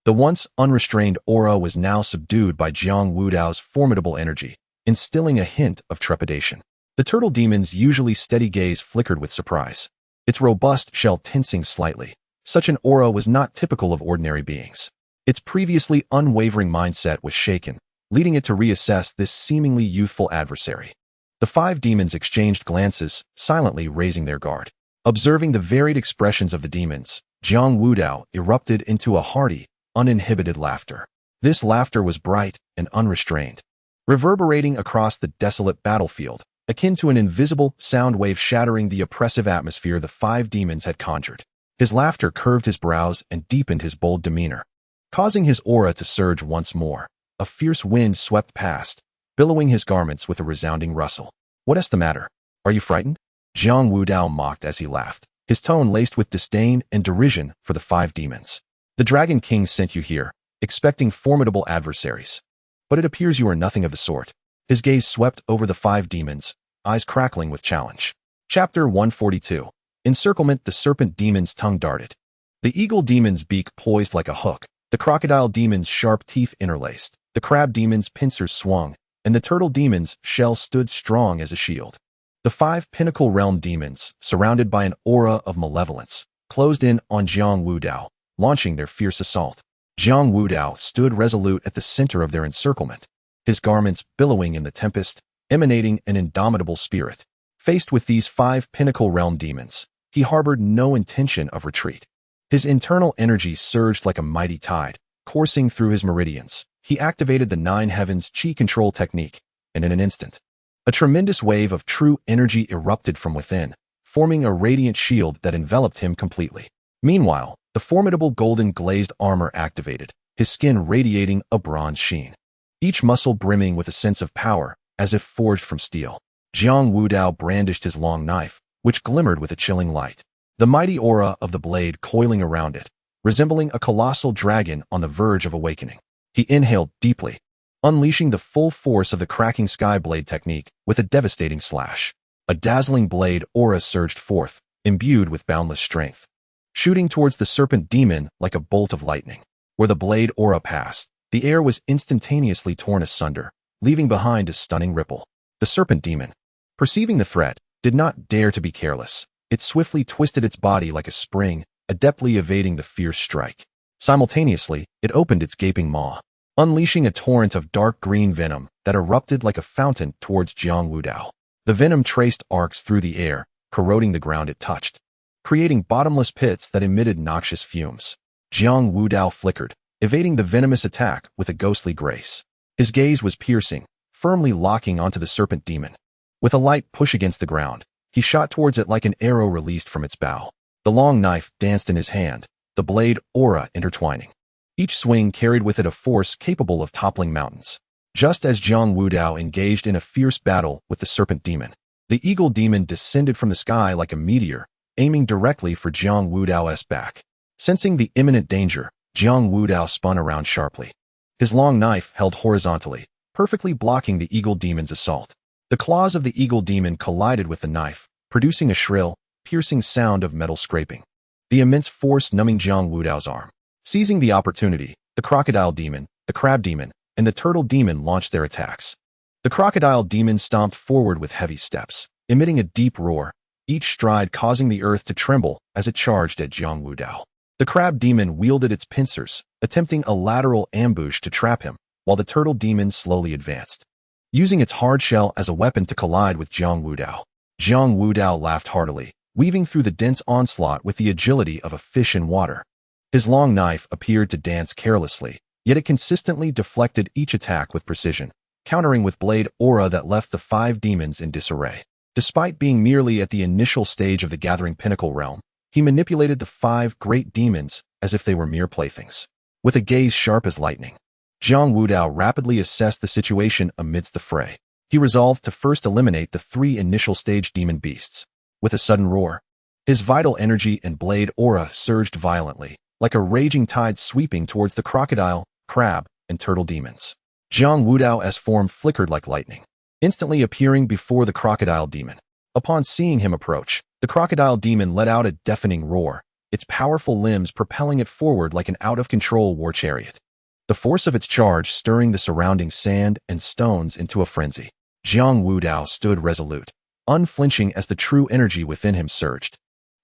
The once unrestrained aura was now subdued by Jiang Wudao's formidable energy, instilling a hint of trepidation. The turtle demon's usually steady gaze flickered with surprise, its robust shell tensing slightly. Such an aura was not typical of ordinary beings. Its previously unwavering mindset was shaken, leading it to reassess this seemingly youthful adversary. The five demons exchanged glances, silently raising their guard. Observing the varied expressions of the demons, Jiang Wudao erupted into a hearty, uninhibited laughter. This laughter was bright and unrestrained, reverberating across the desolate battlefield, akin to an invisible sound wave shattering the oppressive atmosphere the five demons had conjured. His laughter curved his brows and deepened his bold demeanor, causing his aura to surge once more. A fierce wind swept past, billowing his garments with a resounding rustle. "What is the matter? Are you frightened?" Jiang Wudao mocked as he laughed, his tone laced with disdain and derision for the five demons. "The Dragon King sent you here, expecting formidable adversaries. But it appears you are nothing of the sort." His gaze swept over the five demons, eyes crackling with challenge. Chapter 142. Encirclement. The serpent demon's tongue darted, the eagle demon's beak poised like a hook, the crocodile demon's sharp teeth interlaced, the crab demon's pincers swung, and the turtle demon's shell stood strong as a shield. The five pinnacle realm demons, surrounded by an aura of malevolence, closed in on Jiang Wudao, launching their fierce assault. Jiang Wudao stood resolute at the center of their encirclement, his garments billowing in the tempest, emanating an indomitable spirit. Faced with these five pinnacle realm demons, he harbored no intention of retreat. His internal energy surged like a mighty tide, coursing through his meridians. He activated the Nine Heavens Chi control technique, and in an instant, a tremendous wave of true energy erupted from within, forming a radiant shield that enveloped him completely. Meanwhile, the formidable golden glazed armor activated, his skin radiating a bronze sheen, each muscle brimming with a sense of power, as if forged from steel. Jiang Wudao brandished his long knife, which glimmered with a chilling light, the mighty aura of the blade coiling around it, resembling a colossal dragon on the verge of awakening. He inhaled deeply, unleashing the full force of the cracking sky blade technique with a devastating slash. A dazzling blade aura surged forth, imbued with boundless strength, shooting towards the serpent demon like a bolt of lightning. Where the blade aura passed, the air was instantaneously torn asunder, leaving behind a stunning ripple. The serpent demon, perceiving the threat, did not dare to be careless. It swiftly twisted its body like a spring, adeptly evading the fierce strike. Simultaneously, it opened its gaping maw, unleashing a torrent of dark green venom that erupted like a fountain towards Jiang Wudao. The venom traced arcs through the air, corroding the ground it touched, creating bottomless pits that emitted noxious fumes. Jiang Wudao flickered, evading the venomous attack with a ghostly grace. His gaze was piercing, firmly locking onto the serpent demon. With a light push against the ground, he shot towards it like an arrow released from its bow. The long knife danced in his hand, the blade aura intertwining. Each swing carried with it a force capable of toppling mountains. Just as Jiang Wudao engaged in a fierce battle with the serpent demon, the eagle demon descended from the sky like a meteor, aiming directly for Jiang Wudao's back. Sensing the imminent danger, Jiang Wudao spun around sharply. His long knife held horizontally, perfectly blocking the eagle demon's assault. The claws of the eagle demon collided with the knife, producing a shrill, piercing sound of metal scraping. The immense force numbing Jiang Wudao's arm. Seizing the opportunity, the crocodile demon, the crab demon, and the turtle demon launched their attacks. The crocodile demon stomped forward with heavy steps, emitting a deep roar, each stride causing the earth to tremble as it charged at Jiang Wudao. The crab demon wielded its pincers, attempting a lateral ambush to trap him, while the turtle demon slowly advanced, using its hard shell as a weapon to collide with Jiang Wudao. Jiang Wudao laughed heartily, weaving through the dense onslaught with the agility of a fish in water. His long knife appeared to dance carelessly, yet it consistently deflected each attack with precision, countering with blade aura that left the 5 demons in disarray. Despite being merely at the initial stage of the Gathering Pinnacle realm, he manipulated the 5 great demons as if they were mere playthings. With a gaze sharp as lightning, Jiang Wudao rapidly assessed the situation amidst the fray. He resolved to first eliminate the 3 initial stage demon beasts. With a sudden roar, his vital energy and blade aura surged violently, like a raging tide sweeping towards the crocodile, crab, and turtle demons. Jiang Wudao's form flickered like lightning, instantly appearing before the crocodile demon. Upon seeing him approach, the crocodile demon let out a deafening roar, its powerful limbs propelling it forward like an out-of-control war chariot. The force of its charge stirring the surrounding sand and stones into a frenzy. Jiang Wudao stood resolute, unflinching as the true energy within him surged.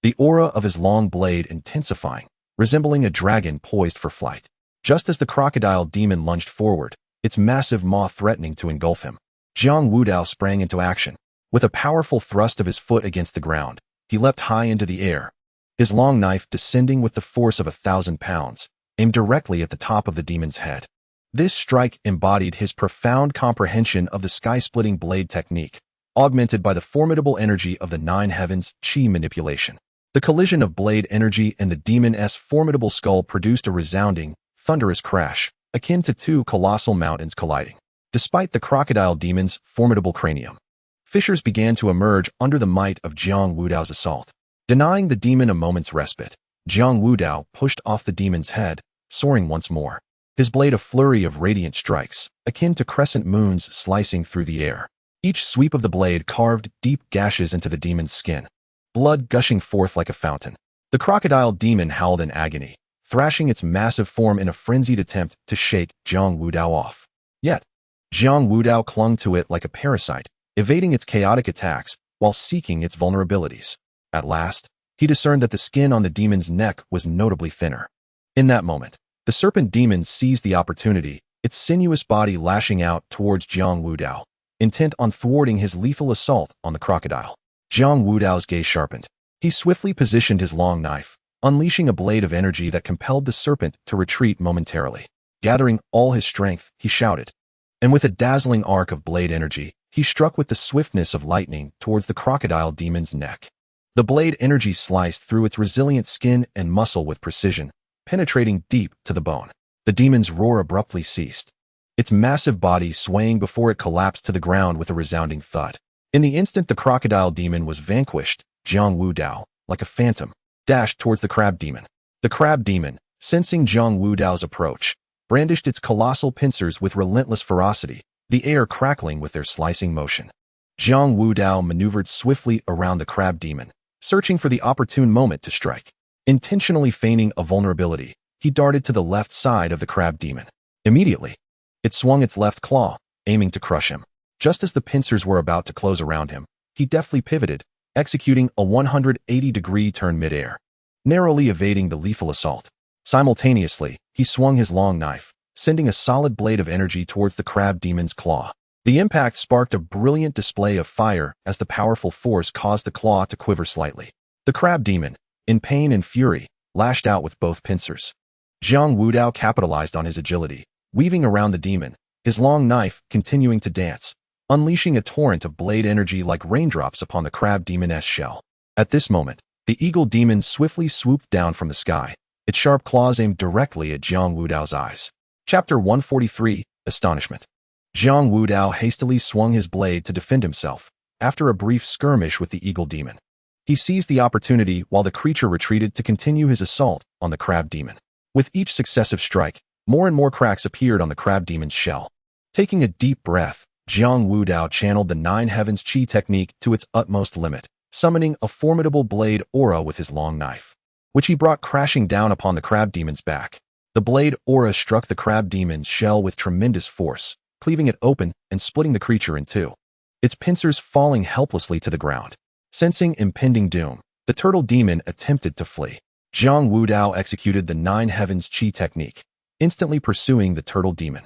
The aura of his long blade intensifying, resembling a dragon poised for flight. Just as the crocodile demon lunged forward, its massive maw threatening to engulf him, Jiang Wudao sprang into action. With a powerful thrust of his foot against the ground, he leapt high into the air, his long knife descending with the force of 1,000 pounds, aimed directly at the top of the demon's head. This strike embodied his profound comprehension of the sky-splitting blade technique, augmented by the formidable energy of the 9 heavens chi manipulation. The collision of blade energy and the demon's formidable skull produced a resounding, thunderous crash, akin to 2 colossal mountains colliding. Despite the crocodile demon's formidable cranium, fissures began to emerge under the might of Jiang Wudao's assault. Denying the demon a moment's respite, Jiang Wudao pushed off the demon's head, soaring once more. His blade a flurry of radiant strikes, akin to crescent moons slicing through the air. Each sweep of the blade carved deep gashes into the demon's skin, blood gushing forth like a fountain. The crocodile demon howled in agony, thrashing its massive form in a frenzied attempt to shake Jiang Wudao off. Yet, Jiang Wudao clung to it like a parasite, evading its chaotic attacks while seeking its vulnerabilities. At last, he discerned that the skin on the demon's neck was notably thinner. In that moment, the serpent demon seized the opportunity, its sinuous body lashing out towards Jiang Wudao, intent on thwarting his lethal assault on the crocodile. Jiang Wudao's gaze sharpened. He swiftly positioned his long knife, unleashing a blade of energy that compelled the serpent to retreat momentarily. Gathering all his strength, he shouted, and with a dazzling arc of blade energy, he struck with the swiftness of lightning towards the crocodile demon's neck. The blade energy sliced through its resilient skin and muscle with precision, penetrating deep to the bone. The demon's roar abruptly ceased, its massive body swaying before it collapsed to the ground with a resounding thud. In the instant the crocodile demon was vanquished, Jiang Wudao, like a phantom, dashed towards the crab demon. The crab demon, sensing Jiang Wudao's approach, brandished its colossal pincers with relentless ferocity, the air crackling with their slicing motion. Jiang Wudao maneuvered swiftly around the crab demon, searching for the opportune moment to strike. Intentionally feigning a vulnerability, he darted to the left side of the crab demon. Immediately, it swung its left claw, aiming to crush him. Just as the pincers were about to close around him, he deftly pivoted, executing a 180-degree turn midair, narrowly evading the lethal assault. Simultaneously, he swung his long knife, sending a solid blade of energy towards the crab demon's claw. The impact sparked a brilliant display of fire as the powerful force caused the claw to quiver slightly. The crab demon, in pain and fury, lashed out with both pincers. Jiang Wudao capitalized on his agility, weaving around the demon, his long knife continuing to dance, unleashing a torrent of blade energy like raindrops upon the crab demon's shell. At this moment, the eagle demon swiftly swooped down from the sky, its sharp claws aimed directly at Jiang Wudao's eyes. Chapter 143, Astonishment. Jiang Wudao hastily swung his blade to defend himself, after a brief skirmish with the eagle demon. He seized the opportunity while the creature retreated to continue his assault on the crab demon. With each successive strike, more and more cracks appeared on the crab demon's shell. Taking a deep breath, Jiang Wudao channeled the Nine Heavens Chi technique to its utmost limit, summoning a formidable blade aura with his long knife, which he brought crashing down upon the crab demon's back. The blade aura struck the crab demon's shell with tremendous force, cleaving it open and splitting the creature in two, its pincers falling helplessly to the ground. Sensing impending doom, the turtle demon attempted to flee. Jiang Wudao executed the Nine Heavens Chi technique, instantly pursuing the turtle demon.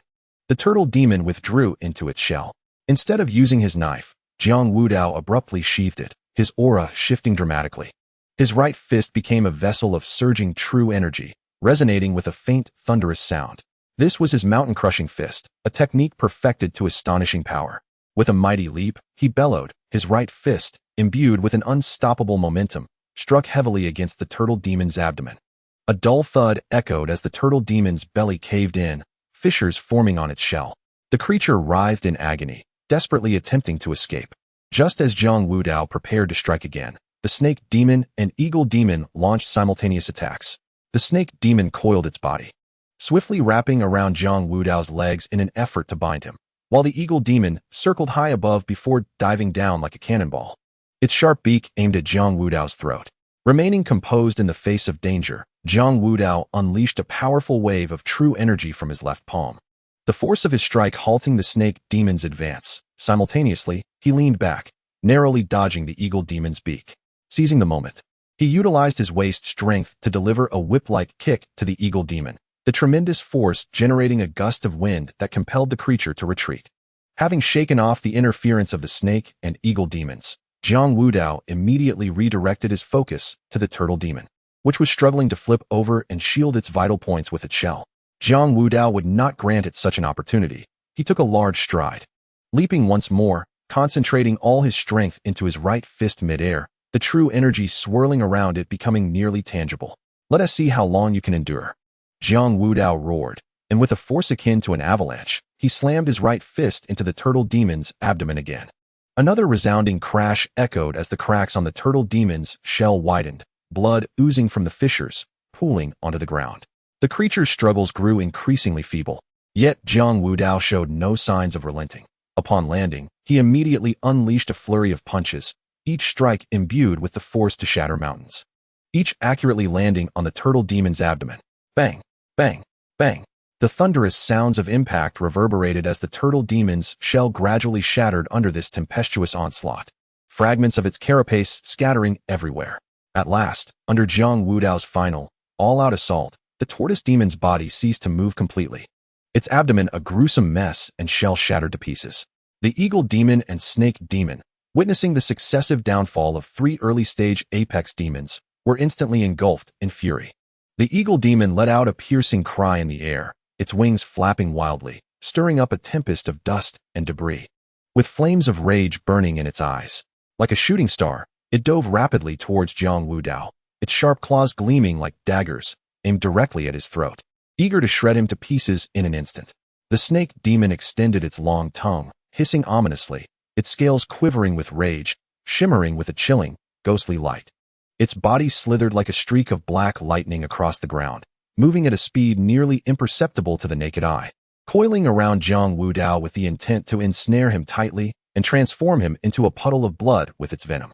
The turtle demon withdrew into its shell. Instead of using his knife, Jiang Wudao abruptly sheathed it, his aura shifting dramatically. His right fist became a vessel of surging true energy, resonating with a faint, thunderous sound. This was his mountain-crushing fist, a technique perfected to astonishing power. With a mighty leap, he bellowed, his right fist, imbued with an unstoppable momentum, struck heavily against the turtle demon's abdomen. A dull thud echoed as the turtle demon's belly caved in, fissures forming on its shell. The creature writhed in agony, desperately attempting to escape. Just as Jiang Wudao prepared to strike again, the snake demon and eagle demon launched simultaneous attacks. The snake demon coiled its body, swiftly wrapping around Jiang Wudao's legs in an effort to bind him, while the eagle demon circled high above before diving down like a cannonball. Its sharp beak aimed at Jiang Wudao's throat. Remaining composed in the face of danger, Jiang Wudao unleashed a powerful wave of true energy from his left palm, the force of his strike halting the snake demon's advance. Simultaneously, he leaned back, narrowly dodging the eagle demon's beak. Seizing the moment, he utilized his waist strength to deliver a whip-like kick to the eagle demon, the tremendous force generating a gust of wind that compelled the creature to retreat. Having shaken off the interference of the snake and eagle demons, Jiang Wudao immediately redirected his focus to the turtle demon, which was struggling to flip over and shield its vital points with its shell. Jiang Wudao would not grant it such an opportunity. He took a large stride. Leaping once more, concentrating all his strength into his right fist midair, the true energy swirling around it becoming nearly tangible. Let us see how long you can endure. Jiang Wudao roared, and with a force akin to an avalanche, he slammed his right fist into the turtle demon's abdomen again. Another resounding crash echoed as the cracks on the turtle demon's shell widened, blood oozing from the fissures, pooling onto the ground. The creature's struggles grew increasingly feeble, yet Jiang Wudao showed no signs of relenting. Upon landing, he immediately unleashed a flurry of punches, each strike imbued with the force to shatter mountains, each accurately landing on the turtle demon's abdomen. Bang, bang, bang. The thunderous sounds of impact reverberated as the turtle demon's shell gradually shattered under this tempestuous onslaught, fragments of its carapace scattering everywhere. At last, under Jiang Wudao's final, all-out assault, the tortoise demon's body ceased to move completely, its abdomen a gruesome mess and shell shattered to pieces. The eagle demon and snake demon, witnessing the successive downfall of three early-stage apex demons, were instantly engulfed in fury. The eagle demon let out a piercing cry in the air, its wings flapping wildly, stirring up a tempest of dust and debris. With flames of rage burning in its eyes, like a shooting star, it dove rapidly towards Jiang Wudao, its sharp claws gleaming like daggers, aimed directly at his throat, eager to shred him to pieces in an instant. The snake demon extended its long tongue, hissing ominously, its scales quivering with rage, shimmering with a chilling, ghostly light. Its body slithered like a streak of black lightning across the ground, moving at a speed nearly imperceptible to the naked eye, coiling around Jiang Wudao with the intent to ensnare him tightly and transform him into a puddle of blood with its venom.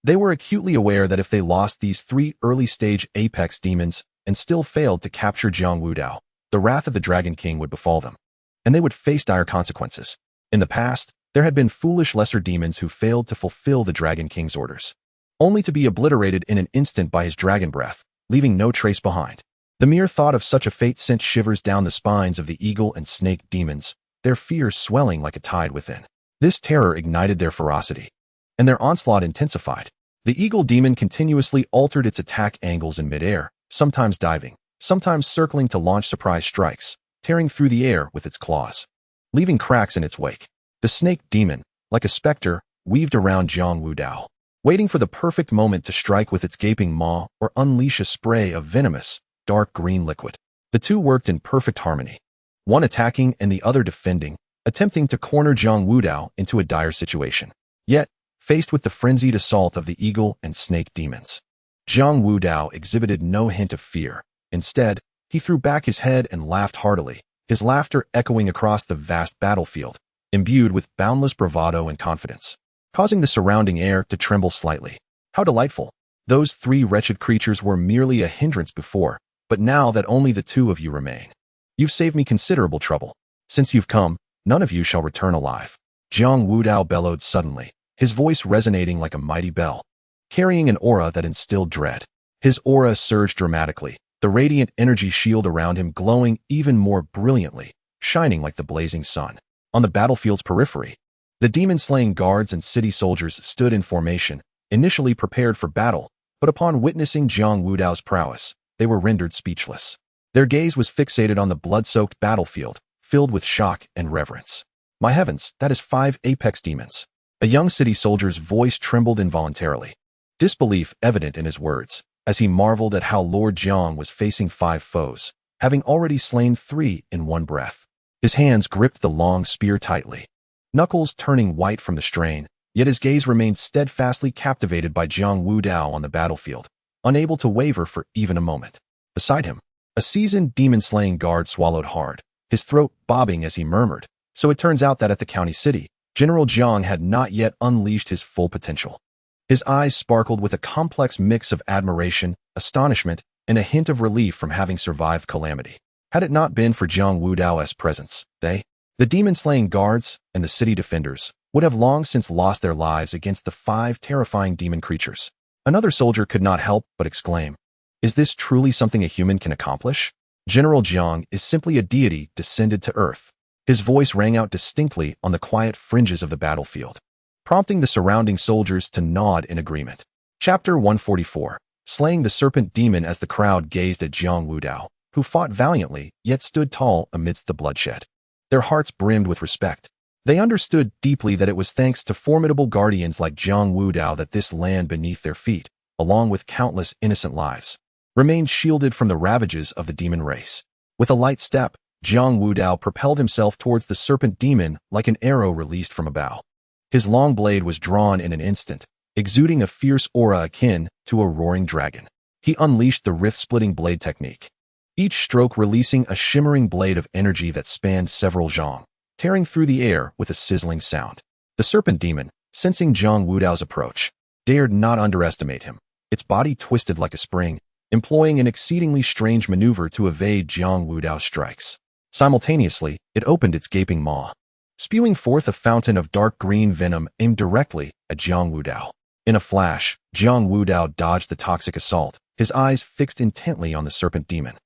They were acutely aware that if they lost these 3 early-stage apex demons and still failed to capture Jiang Wudao, the wrath of the Dragon King would befall them, and they would face dire consequences. In the past, there had been foolish lesser demons who failed to fulfill the Dragon King's orders, only to be obliterated in an instant by his dragon breath, leaving no trace behind. The mere thought of such a fate sent shivers down the spines of the eagle and snake demons, their fears swelling like a tide within. This terror ignited their ferocity, and their onslaught intensified. The eagle demon continuously altered its attack angles in midair, sometimes diving, sometimes circling to launch surprise strikes, tearing through the air with its claws, leaving cracks in its wake. The snake demon, like a specter, weaved around Jiang Wudao, waiting for the perfect moment to strike with its gaping maw or unleash a spray of venomous, dark green liquid. The two worked in perfect harmony, one attacking and the other defending, attempting to corner Jiang Wudao into a dire situation. Yet, faced with the frenzied assault of the eagle and snake demons, Jiang Wudao exhibited no hint of fear. Instead, he threw back his head and laughed heartily, his laughter echoing across the vast battlefield, imbued with boundless bravado and confidence, causing the surrounding air to tremble slightly. How delightful! Those 3 wretched creatures were merely a hindrance before, but now that only the 2 of you remain, you've saved me considerable trouble. Since you've come, none of you shall return alive. Jiang Wudao bellowed suddenly, his voice resonating like a mighty bell, carrying an aura that instilled dread. His aura surged dramatically, the radiant energy shield around him glowing even more brilliantly, shining like the blazing sun. On the battlefield's periphery, the demon-slaying guards and city soldiers stood in formation, initially prepared for battle, but upon witnessing Jiang Wudao's prowess, they were rendered speechless. Their gaze was fixated on the blood-soaked battlefield, filled with shock and reverence. My heavens, that is 5 apex demons. A young city soldier's voice trembled involuntarily, disbelief evident in his words, as he marveled at how Lord Jiang was facing 5 foes, having already slain 3 in one breath. His hands gripped the long spear tightly, knuckles turning white from the strain, yet his gaze remained steadfastly captivated by Jiang Wudao on the battlefield, unable to waver for even a moment. Beside him, a seasoned demon-slaying guard swallowed hard, his throat bobbing as he murmured, so it turns out that at the county city, General Jiang had not yet unleashed his full potential. His eyes sparkled with a complex mix of admiration, astonishment, and a hint of relief from having survived calamity. Had it not been for Jiang Wudao's presence, they, the demon-slaying guards and the city defenders, would have long since lost their lives against the 5 terrifying demon creatures. Another soldier could not help but exclaim, "Is this truly something a human can accomplish? General Jiang is simply a deity descended to earth." His voice rang out distinctly on the quiet fringes of the battlefield, prompting the surrounding soldiers to nod in agreement. Chapter 144. Slaying the Serpent Demon. As the crowd gazed at Jiang Wudao, who fought valiantly yet stood tall amidst the bloodshed, their hearts brimmed with respect. They understood deeply that it was thanks to formidable guardians like Jiang Wudao that this land beneath their feet, along with countless innocent lives, remained shielded from the ravages of the demon race. With a light step, Jiang Wudao propelled himself towards the serpent demon like an arrow released from a bow. His long blade was drawn in an instant, exuding a fierce aura akin to a roaring dragon. He unleashed the rift-splitting blade technique, each stroke releasing a shimmering blade of energy that spanned several zhang, tearing through the air with a sizzling sound. The serpent demon, sensing Jiang Wudao's approach, dared not underestimate him. Its body twisted like a spring, employing an exceedingly strange maneuver to evade Jiang Wudao's strikes. Simultaneously, it opened its gaping maw, spewing forth a fountain of dark green venom aimed directly at Jiang Wudao. In a flash, Jiang Wudao dodged the toxic assault, his eyes fixed intently on the serpent demon,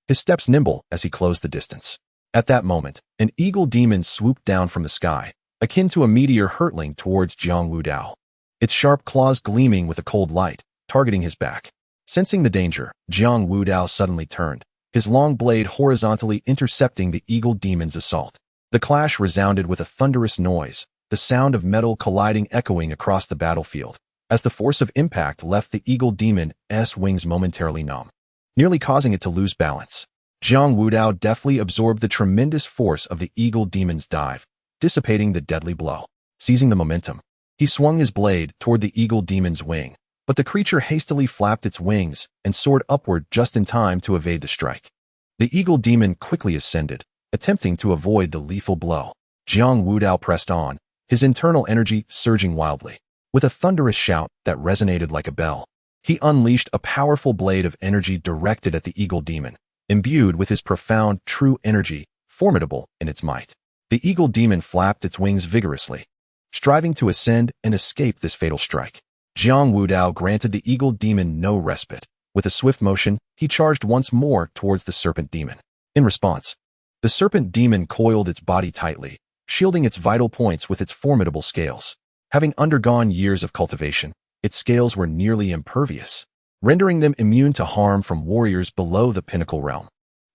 his steps nimble as he closed the distance. At that moment, an eagle demon swooped down from the sky, akin to a meteor hurtling towards Jiang Wudao, its sharp claws gleaming with a cold light, targeting his back. Sensing the danger, Jiang Wudao suddenly turned, his long blade horizontally intercepting the eagle demon's assault. The clash resounded with a thunderous noise, the sound of metal colliding echoing across the battlefield, as the force of impact left the eagle demon's wings momentarily numb, nearly causing it to lose balance. Jiang Wudao deftly absorbed the tremendous force of the eagle demon's dive, dissipating the deadly blow. Seizing the momentum, he swung his blade toward the eagle demon's wing, but the creature hastily flapped its wings and soared upward just in time to evade the strike. The eagle demon quickly ascended, attempting to avoid the lethal blow. Jiang Wudao pressed on, his internal energy surging wildly. With a thunderous shout that resonated like a bell, he unleashed a powerful blade of energy directed at the eagle demon, imbued with his profound, true energy, formidable in its might. The eagle demon flapped its wings vigorously, striving to ascend and escape this fatal strike. Jiang Wudao granted the eagle demon no respite. With a swift motion, he charged once more towards the serpent demon. In response, the serpent demon coiled its body tightly, shielding its vital points with its formidable scales. Having undergone years of cultivation, its scales were nearly impervious, rendering them immune to harm from warriors below the pinnacle realm.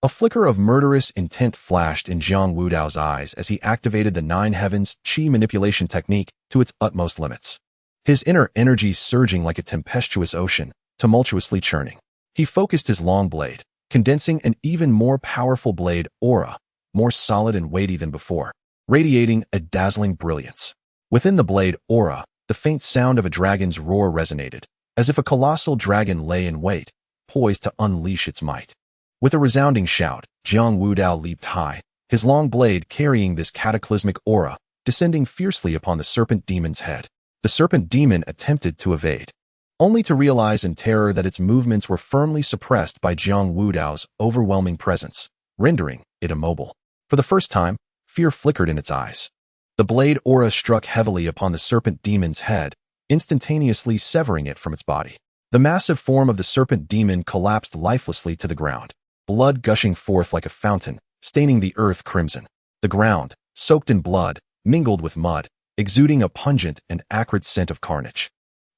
A flicker of murderous intent flashed in Jiang Wudao's eyes as he activated the Nine Heavens Qi manipulation technique to its utmost limits. His inner energy surging like a tempestuous ocean, tumultuously churning. He focused his long blade, condensing an even more powerful blade aura, more solid and weighty than before, radiating a dazzling brilliance. Within the blade aura, the faint sound of a dragon's roar resonated, as if a colossal dragon lay in wait, poised to unleash its might. With a resounding shout, Jiang Wudao leaped high, his long blade carrying this cataclysmic aura, descending fiercely upon the serpent demon's head. The serpent demon attempted to evade, only to realize in terror that its movements were firmly suppressed by Jiang Wudao's overwhelming presence, rendering it immobile. For the first time, fear flickered in its eyes. The blade aura struck heavily upon the serpent demon's head, instantaneously severing it from its body. The massive form of the serpent demon collapsed lifelessly to the ground, blood gushing forth like a fountain, staining the earth crimson. The ground, soaked in blood, mingled with mud, exuding a pungent and acrid scent of carnage.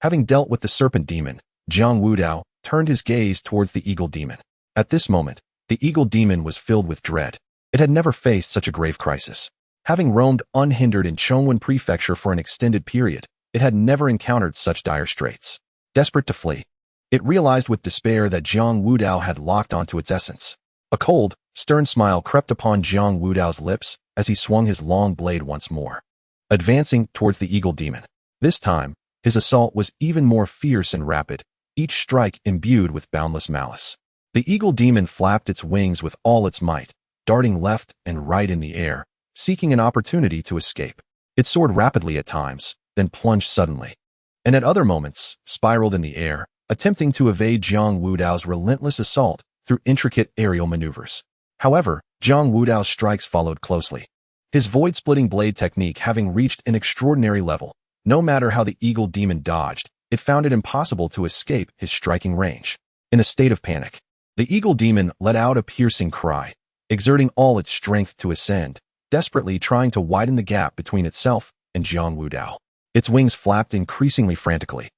Having dealt with the serpent demon, Jiang Wudao turned his gaze towards the eagle demon. At this moment, the eagle demon was filled with dread. It had never faced such a grave crisis. Having roamed unhindered in Chongwen Prefecture for an extended period, it had never encountered such dire straits. Desperate to flee, it realized with despair that Jiang Wudao had locked onto its essence. A cold, stern smile crept upon Jiang Wudao's lips as he swung his long blade once more, advancing towards the eagle demon. This time, his assault was even more fierce and rapid, each strike imbued with boundless malice. The eagle demon flapped its wings with all its might, darting left and right in the air, seeking an opportunity to escape. It soared rapidly at times, then plunged suddenly, and at other moments, spiraled in the air, attempting to evade Jiang Wudao's relentless assault through intricate aerial maneuvers. However, Jiang Wudao's strikes followed closely, his void-splitting blade technique having reached an extraordinary level. No matter how the eagle demon dodged, it found it impossible to escape his striking range. In a state of panic, the eagle demon let out a piercing cry, exerting all its strength to ascend, desperately trying to widen the gap between itself and Jiang Wudao. Its wings flapped increasingly frantically,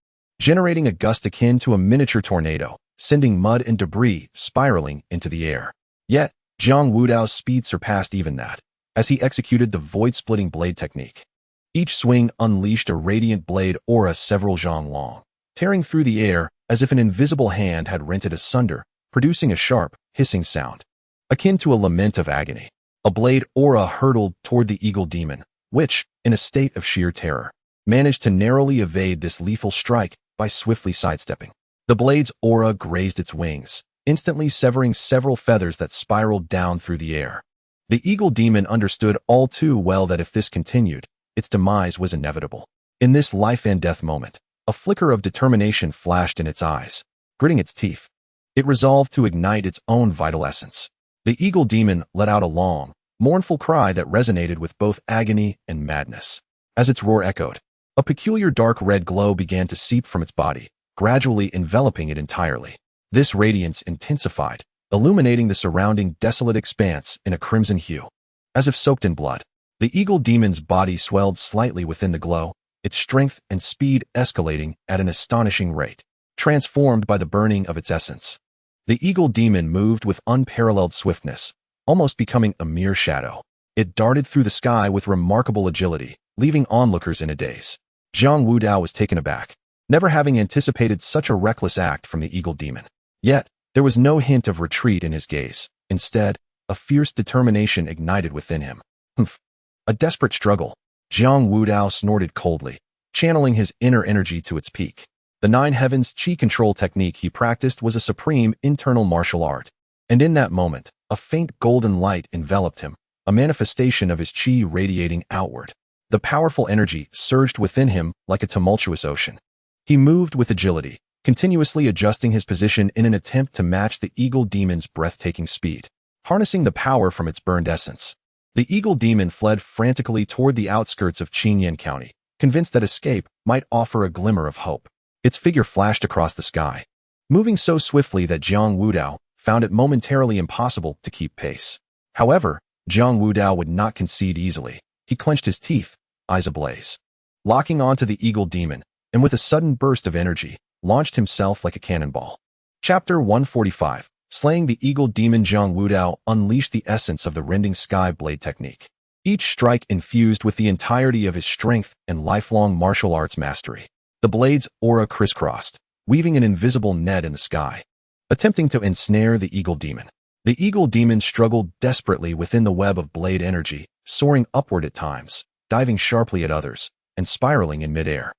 generating a gust akin to a miniature tornado, sending mud and debris spiraling into the air. Yet, Jiang Wudao's speed surpassed even that, as he executed the void-splitting blade technique. Each swing unleashed a radiant blade aura several zhang long, tearing through the air as if an invisible hand had rent it asunder, producing a sharp, hissing sound, akin to a lament of agony. A blade aura hurtled toward the eagle demon, which, in a state of sheer terror, managed to narrowly evade this lethal strike by swiftly sidestepping. The blade's aura grazed its wings, instantly severing several feathers that spiraled down through the air. The eagle demon understood all too well that if this continued, its demise was inevitable. In this life-and-death moment, a flicker of determination flashed in its eyes. Gritting its teeth, it resolved to ignite its own vital essence. The eagle demon let out a long, mournful cry that resonated with both agony and madness. As its roar echoed, a peculiar dark red glow began to seep from its body, gradually enveloping it entirely. This radiance intensified, illuminating the surrounding desolate expanse in a crimson hue. As if soaked in blood, the eagle demon's body swelled slightly within the glow, its strength and speed escalating at an astonishing rate, transformed by the burning of its essence. The eagle demon moved with unparalleled swiftness, almost becoming a mere shadow. It darted through the sky with remarkable agility, leaving onlookers in a daze. Jiang Wudao was taken aback, never having anticipated such a reckless act from the eagle demon. Yet, there was no hint of retreat in his gaze. Instead, a fierce determination ignited within him. Humph. A desperate struggle. Jiang Wudao snorted coldly, channeling his inner energy to its peak. The Nine Heavens Qi control technique he practiced was a supreme internal martial art, and in that moment, a A faint golden light enveloped him, a manifestation of his chi radiating outward. The powerful energy surged within him like a tumultuous ocean. He moved with agility, continuously adjusting his position in an attempt to match the eagle demon's breathtaking speed, harnessing the power from its burned essence. The eagle demon fled frantically toward the outskirts of Qingyan County, convinced that escape might offer a glimmer of hope. Its figure flashed across the sky, moving so swiftly that Jiang Wudao found it momentarily impossible to keep pace. However, Jiang Wudao would not concede easily. He clenched his teeth, eyes ablaze. Locking onto the eagle demon, and with a sudden burst of energy, launched himself like a cannonball. Chapter 145. Slaying the eagle demon. Jiang Wudao unleashed the essence of the rending sky blade technique. Each strike infused with the entirety of his strength and lifelong martial arts mastery. The blade's aura crisscrossed, weaving an invisible net in the sky, attempting to ensnare the eagle demon. The eagle demon struggled desperately within the web of blade energy, soaring upward at times, diving sharply at others, and spiraling in midair,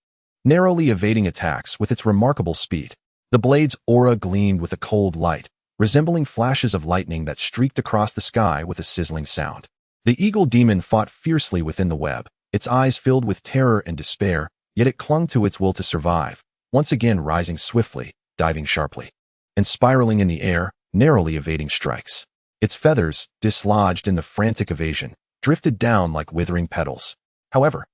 narrowly evading attacks with its remarkable speed. The blade's aura gleamed with a cold light, resembling flashes of lightning that streaked across the sky with a sizzling sound. The eagle demon fought fiercely within the web, its eyes filled with terror and despair, yet it clung to its will to survive, once again rising swiftly, diving sharply, and spiraling in the air, narrowly evading strikes. Its feathers, dislodged in the frantic evasion, drifted down like withering petals. However,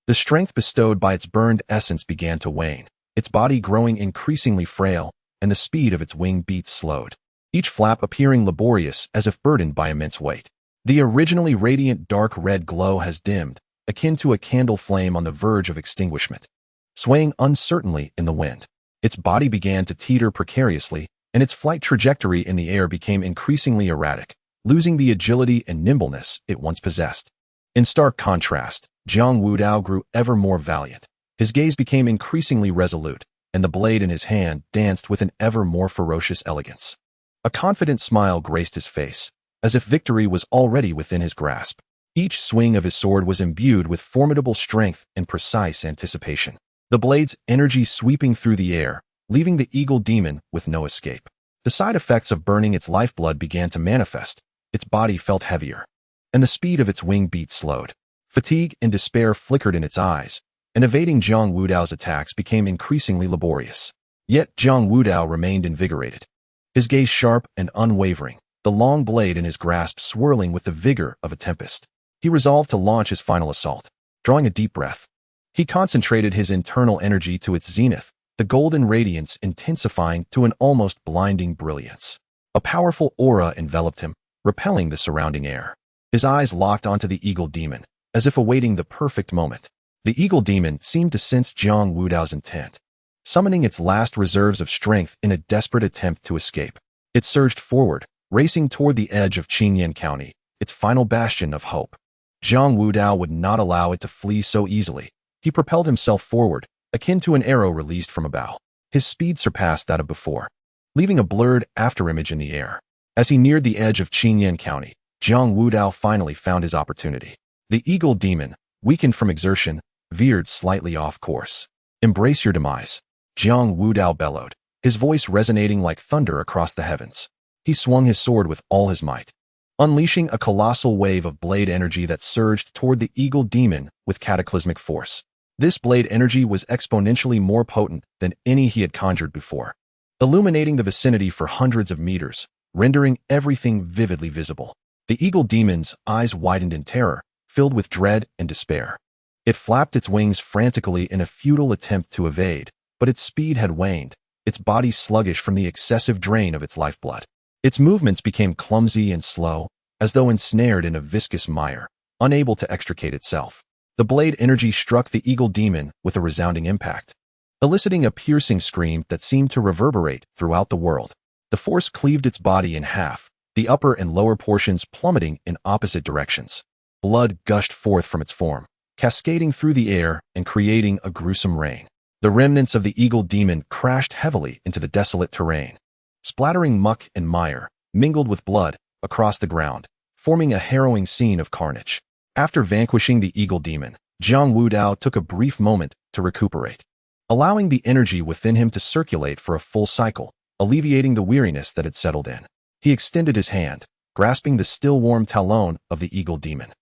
the strength bestowed by its burned essence began to wane, its body growing increasingly frail, and the speed of its wing beats slowed, each flap appearing laborious as if burdened by immense weight. The originally radiant dark red glow has dimmed, akin to a candle flame on the verge of extinguishment. Swaying uncertainly in the wind, its body began to teeter precariously, and its flight trajectory in the air became increasingly erratic, losing the agility and nimbleness it once possessed. In stark contrast, Jiang Wudao grew ever more valiant. His gaze became increasingly resolute, and the blade in his hand danced with an ever more ferocious elegance. A confident smile graced his face, as if victory was already within his grasp. Each swing of his sword was imbued with formidable strength and precise anticipation, the blade's energy sweeping through the air, leaving the eagle demon with no escape. The side effects of burning its lifeblood began to manifest. Its body felt heavier, and the speed of its wing beats slowed. Fatigue and despair flickered in its eyes, and evading Jiang Wudao's attacks became increasingly laborious. Yet Jiang Wudao remained invigorated, his gaze sharp and unwavering, the long blade in his grasp swirling with the vigor of a tempest. He resolved to launch his final assault. Drawing a deep breath, he concentrated his internal energy to its zenith, the golden radiance intensifying to an almost blinding brilliance. A powerful aura enveloped him, repelling the surrounding air. His eyes locked onto the eagle demon, as if awaiting the perfect moment. The eagle demon seemed to sense Jiang Wudao's intent, summoning its last reserves of strength in a desperate attempt to escape. It surged forward, racing toward the edge of Qingyan County, its final bastion of hope. Jiang Wudao would not allow it to flee so easily. He propelled himself forward, akin to an arrow released from a bow. His speed surpassed that of before, leaving a blurred afterimage in the air. As he neared the edge of Qingyan County, Jiang Wudao finally found his opportunity. The eagle demon, weakened from exertion, veered slightly off course. "Embrace your demise," Jiang Wudao bellowed, his voice resonating like thunder across the heavens. He swung his sword with all his might, unleashing a colossal wave of blade energy that surged toward the eagle demon with cataclysmic force. This blade energy was exponentially more potent than any he had conjured before, illuminating the vicinity for hundreds of meters, rendering everything vividly visible. The eagle demon's eyes widened in terror, filled with dread and despair. It flapped its wings frantically in a futile attempt to evade, but its speed had waned, its body sluggish from the excessive drain of its lifeblood. Its movements became clumsy and slow, as though ensnared in a viscous mire, unable to extricate itself. The blade energy struck the eagle demon with a resounding impact, eliciting a piercing scream that seemed to reverberate throughout the world. The force cleaved its body in half, the upper and lower portions plummeting in opposite directions. Blood gushed forth from its form, cascading through the air and creating a gruesome rain. The remnants of the eagle demon crashed heavily into the desolate terrain, splattering muck and mire, mingled with blood, across the ground, forming a harrowing scene of carnage. After vanquishing the eagle demon, Jiang Wudao took a brief moment to recuperate, allowing the energy within him to circulate for a full cycle, alleviating the weariness that had settled in. He extended his hand, grasping the still warm talon of the eagle demon.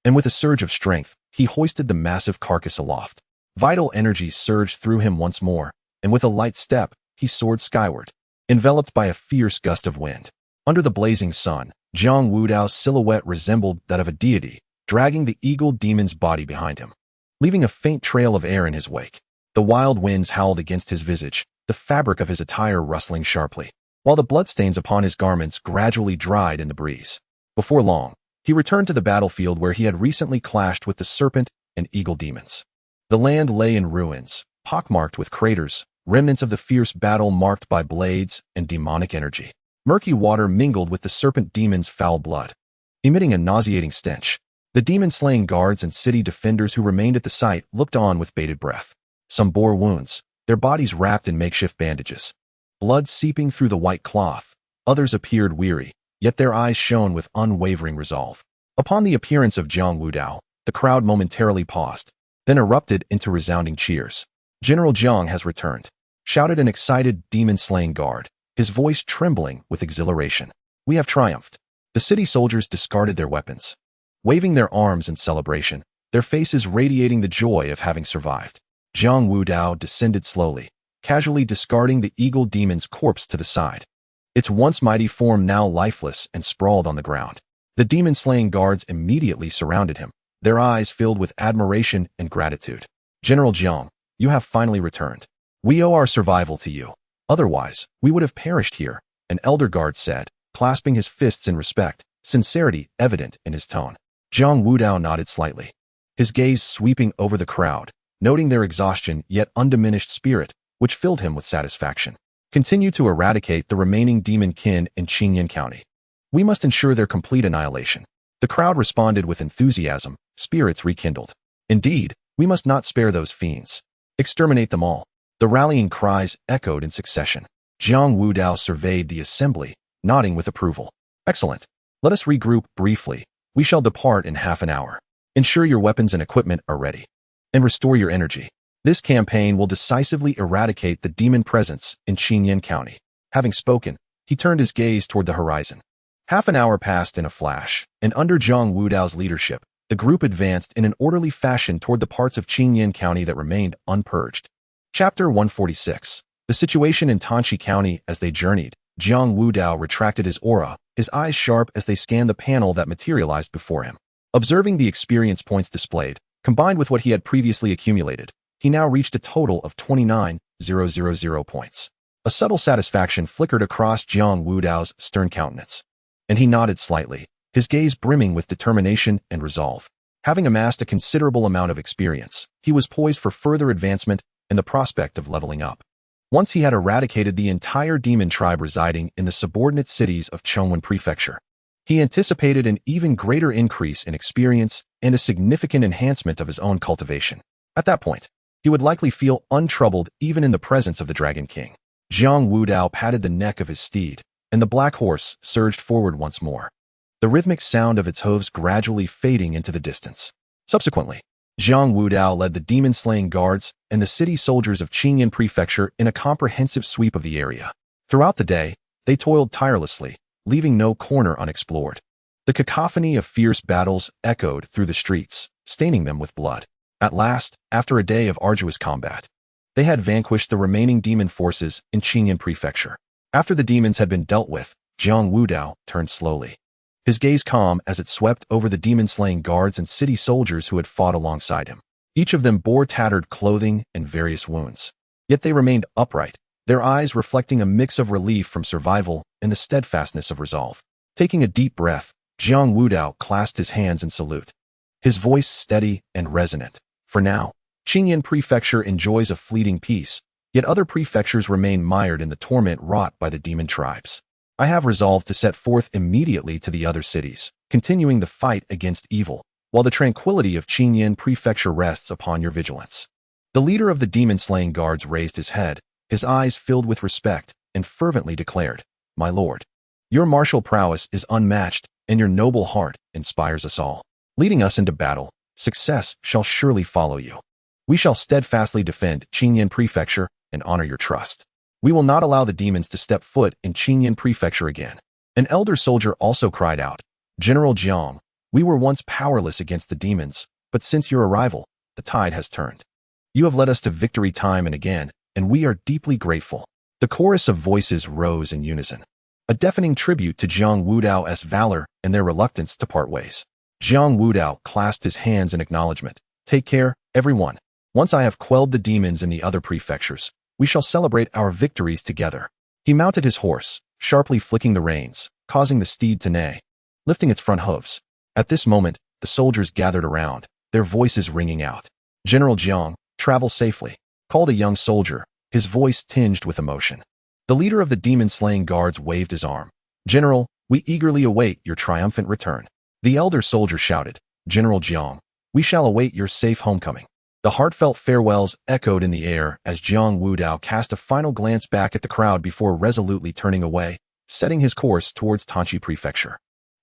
And with a surge of strength, he hoisted the massive carcass aloft. Vital energy surged through him once more, and with a light step, he soared skyward, enveloped by a fierce gust of wind. Under the blazing sun, Jiang Wudao's silhouette resembled that of a deity, dragging the eagle demon's body behind him, leaving a faint trail of air in his wake. The wild winds howled against his visage, the fabric of his attire rustling sharply, while the bloodstains upon his garments gradually dried in the breeze. Before long, he returned to the battlefield where he had recently clashed with the serpent and eagle demons. The land lay in ruins, pockmarked with craters, remnants of the fierce battle marked by blades and demonic energy. Murky water mingled with the serpent demon's foul blood, emitting a nauseating stench. The demon-slaying guards and city defenders who remained at the site looked on with bated breath. Some bore wounds, their bodies wrapped in makeshift bandages, blood seeping through the white cloth. Others appeared weary, yet their eyes shone with unwavering resolve. Upon the appearance of Jiang Wudao, the crowd momentarily paused, then erupted into resounding cheers. "General Jiang has returned," shouted an excited demon-slaying guard, his voice trembling with exhilaration. "We have triumphed." The city soldiers discarded their weapons, waving their arms in celebration, their faces radiating the joy of having survived. Jiang Wudao descended slowly, casually discarding the eagle demon's corpse to the side, its once mighty form now lifeless and sprawled on the ground. The demon-slaying guards immediately surrounded him, their eyes filled with admiration and gratitude. "General Jiang, you have finally returned. We owe our survival to you. Otherwise, we would have perished here," an elder guard said, clasping his fists in respect, sincerity evident in his tone. Jiang Wudao nodded slightly, his gaze sweeping over the crowd, noting their exhaustion yet undiminished spirit, which filled him with satisfaction. "Continue to eradicate the remaining demon kin in Qingyan County. We must ensure their complete annihilation." The crowd responded with enthusiasm, spirits rekindled. "Indeed, we must not spare those fiends. Exterminate them all." The rallying cries echoed in succession. Jiang Wudao surveyed the assembly, nodding with approval. "Excellent. Let us regroup briefly. We shall depart in half an hour. Ensure your weapons and equipment are ready, and restore your energy. This campaign will decisively eradicate the demon presence in Qingyan County." Having spoken, he turned his gaze toward the horizon. Half an hour passed in a flash, and under Jiang Wudao's leadership, the group advanced in an orderly fashion toward the parts of Qingyan County that remained unpurged. Chapter 146. The situation in Tanxi County. As they journeyed, Jiang Wudao retracted his aura, his eyes sharp as they scanned the panel that materialized before him. Observing the experience points displayed, combined with what he had previously accumulated, he now reached a total of 29,000 points. A subtle satisfaction flickered across Jiang Wudao's stern countenance, and he nodded slightly, his gaze brimming with determination and resolve. Having amassed a considerable amount of experience, he was poised for further advancement and the prospect of leveling up. Once he had eradicated the entire demon tribe residing in the subordinate cities of Chongwen Prefecture, he anticipated an even greater increase in experience and a significant enhancement of his own cultivation. At that point, he would likely feel untroubled even in the presence of the Dragon King. Jiang Wudao patted the neck of his steed, and the black horse surged forward once more, the rhythmic sound of its hooves gradually fading into the distance. Subsequently, Jiang Wudao led the demon-slaying guards and the city soldiers of Qingyan Prefecture in a comprehensive sweep of the area. Throughout the day, they toiled tirelessly, leaving no corner unexplored. The cacophony of fierce battles echoed through the streets, staining them with blood. At last, after a day of arduous combat, they had vanquished the remaining demon forces in Qingyan Prefecture. After the demons had been dealt with, Jiang Wudao turned slowly, his gaze calm as it swept over the demon-slaying guards and city soldiers who had fought alongside him. Each of them bore tattered clothing and various wounds, yet they remained upright, their eyes reflecting a mix of relief from survival and the steadfastness of resolve. Taking a deep breath, Jiang Wudao clasped his hands in salute, his voice steady and resonant. For now, Qingyan Prefecture enjoys a fleeting peace, yet other prefectures remain mired in the torment wrought by the demon tribes. I have resolved to set forth immediately to the other cities, continuing the fight against evil, while the tranquility of Qingyan Prefecture rests upon your vigilance." The leader of the demon-slaying guards raised his head, his eyes filled with respect, and fervently declared, "My lord, your martial prowess is unmatched, and your noble heart inspires us all. Leading us into battle, success shall surely follow you. We shall steadfastly defend Qingyan Prefecture and honor your trust. We will not allow the demons to step foot in Qingyan Prefecture again." An elder soldier also cried out, "General Jiang, we were once powerless against the demons, but since your arrival, the tide has turned. You have led us to victory time and again, and we are deeply grateful." The chorus of voices rose in unison, a deafening tribute to Jiang Wudao's valor and their reluctance to part ways. Jiang Wudao clasped his hands in acknowledgement. "Take care, everyone. Once I have quelled the demons in the other prefectures, we shall celebrate our victories together." He mounted his horse, sharply flicking the reins, causing the steed to neigh, lifting its front hooves. At this moment, the soldiers gathered around, their voices ringing out. "General Jiang, travel safely," called a young soldier, his voice tinged with emotion. The leader of the demon-slaying guards waved his arm. "General, we eagerly await your triumphant return." The elder soldier shouted, "General Jiang, we shall await your safe homecoming." The heartfelt farewells echoed in the air as Jiang Wudao cast a final glance back at the crowd before resolutely turning away, setting his course towards Tanchi Prefecture.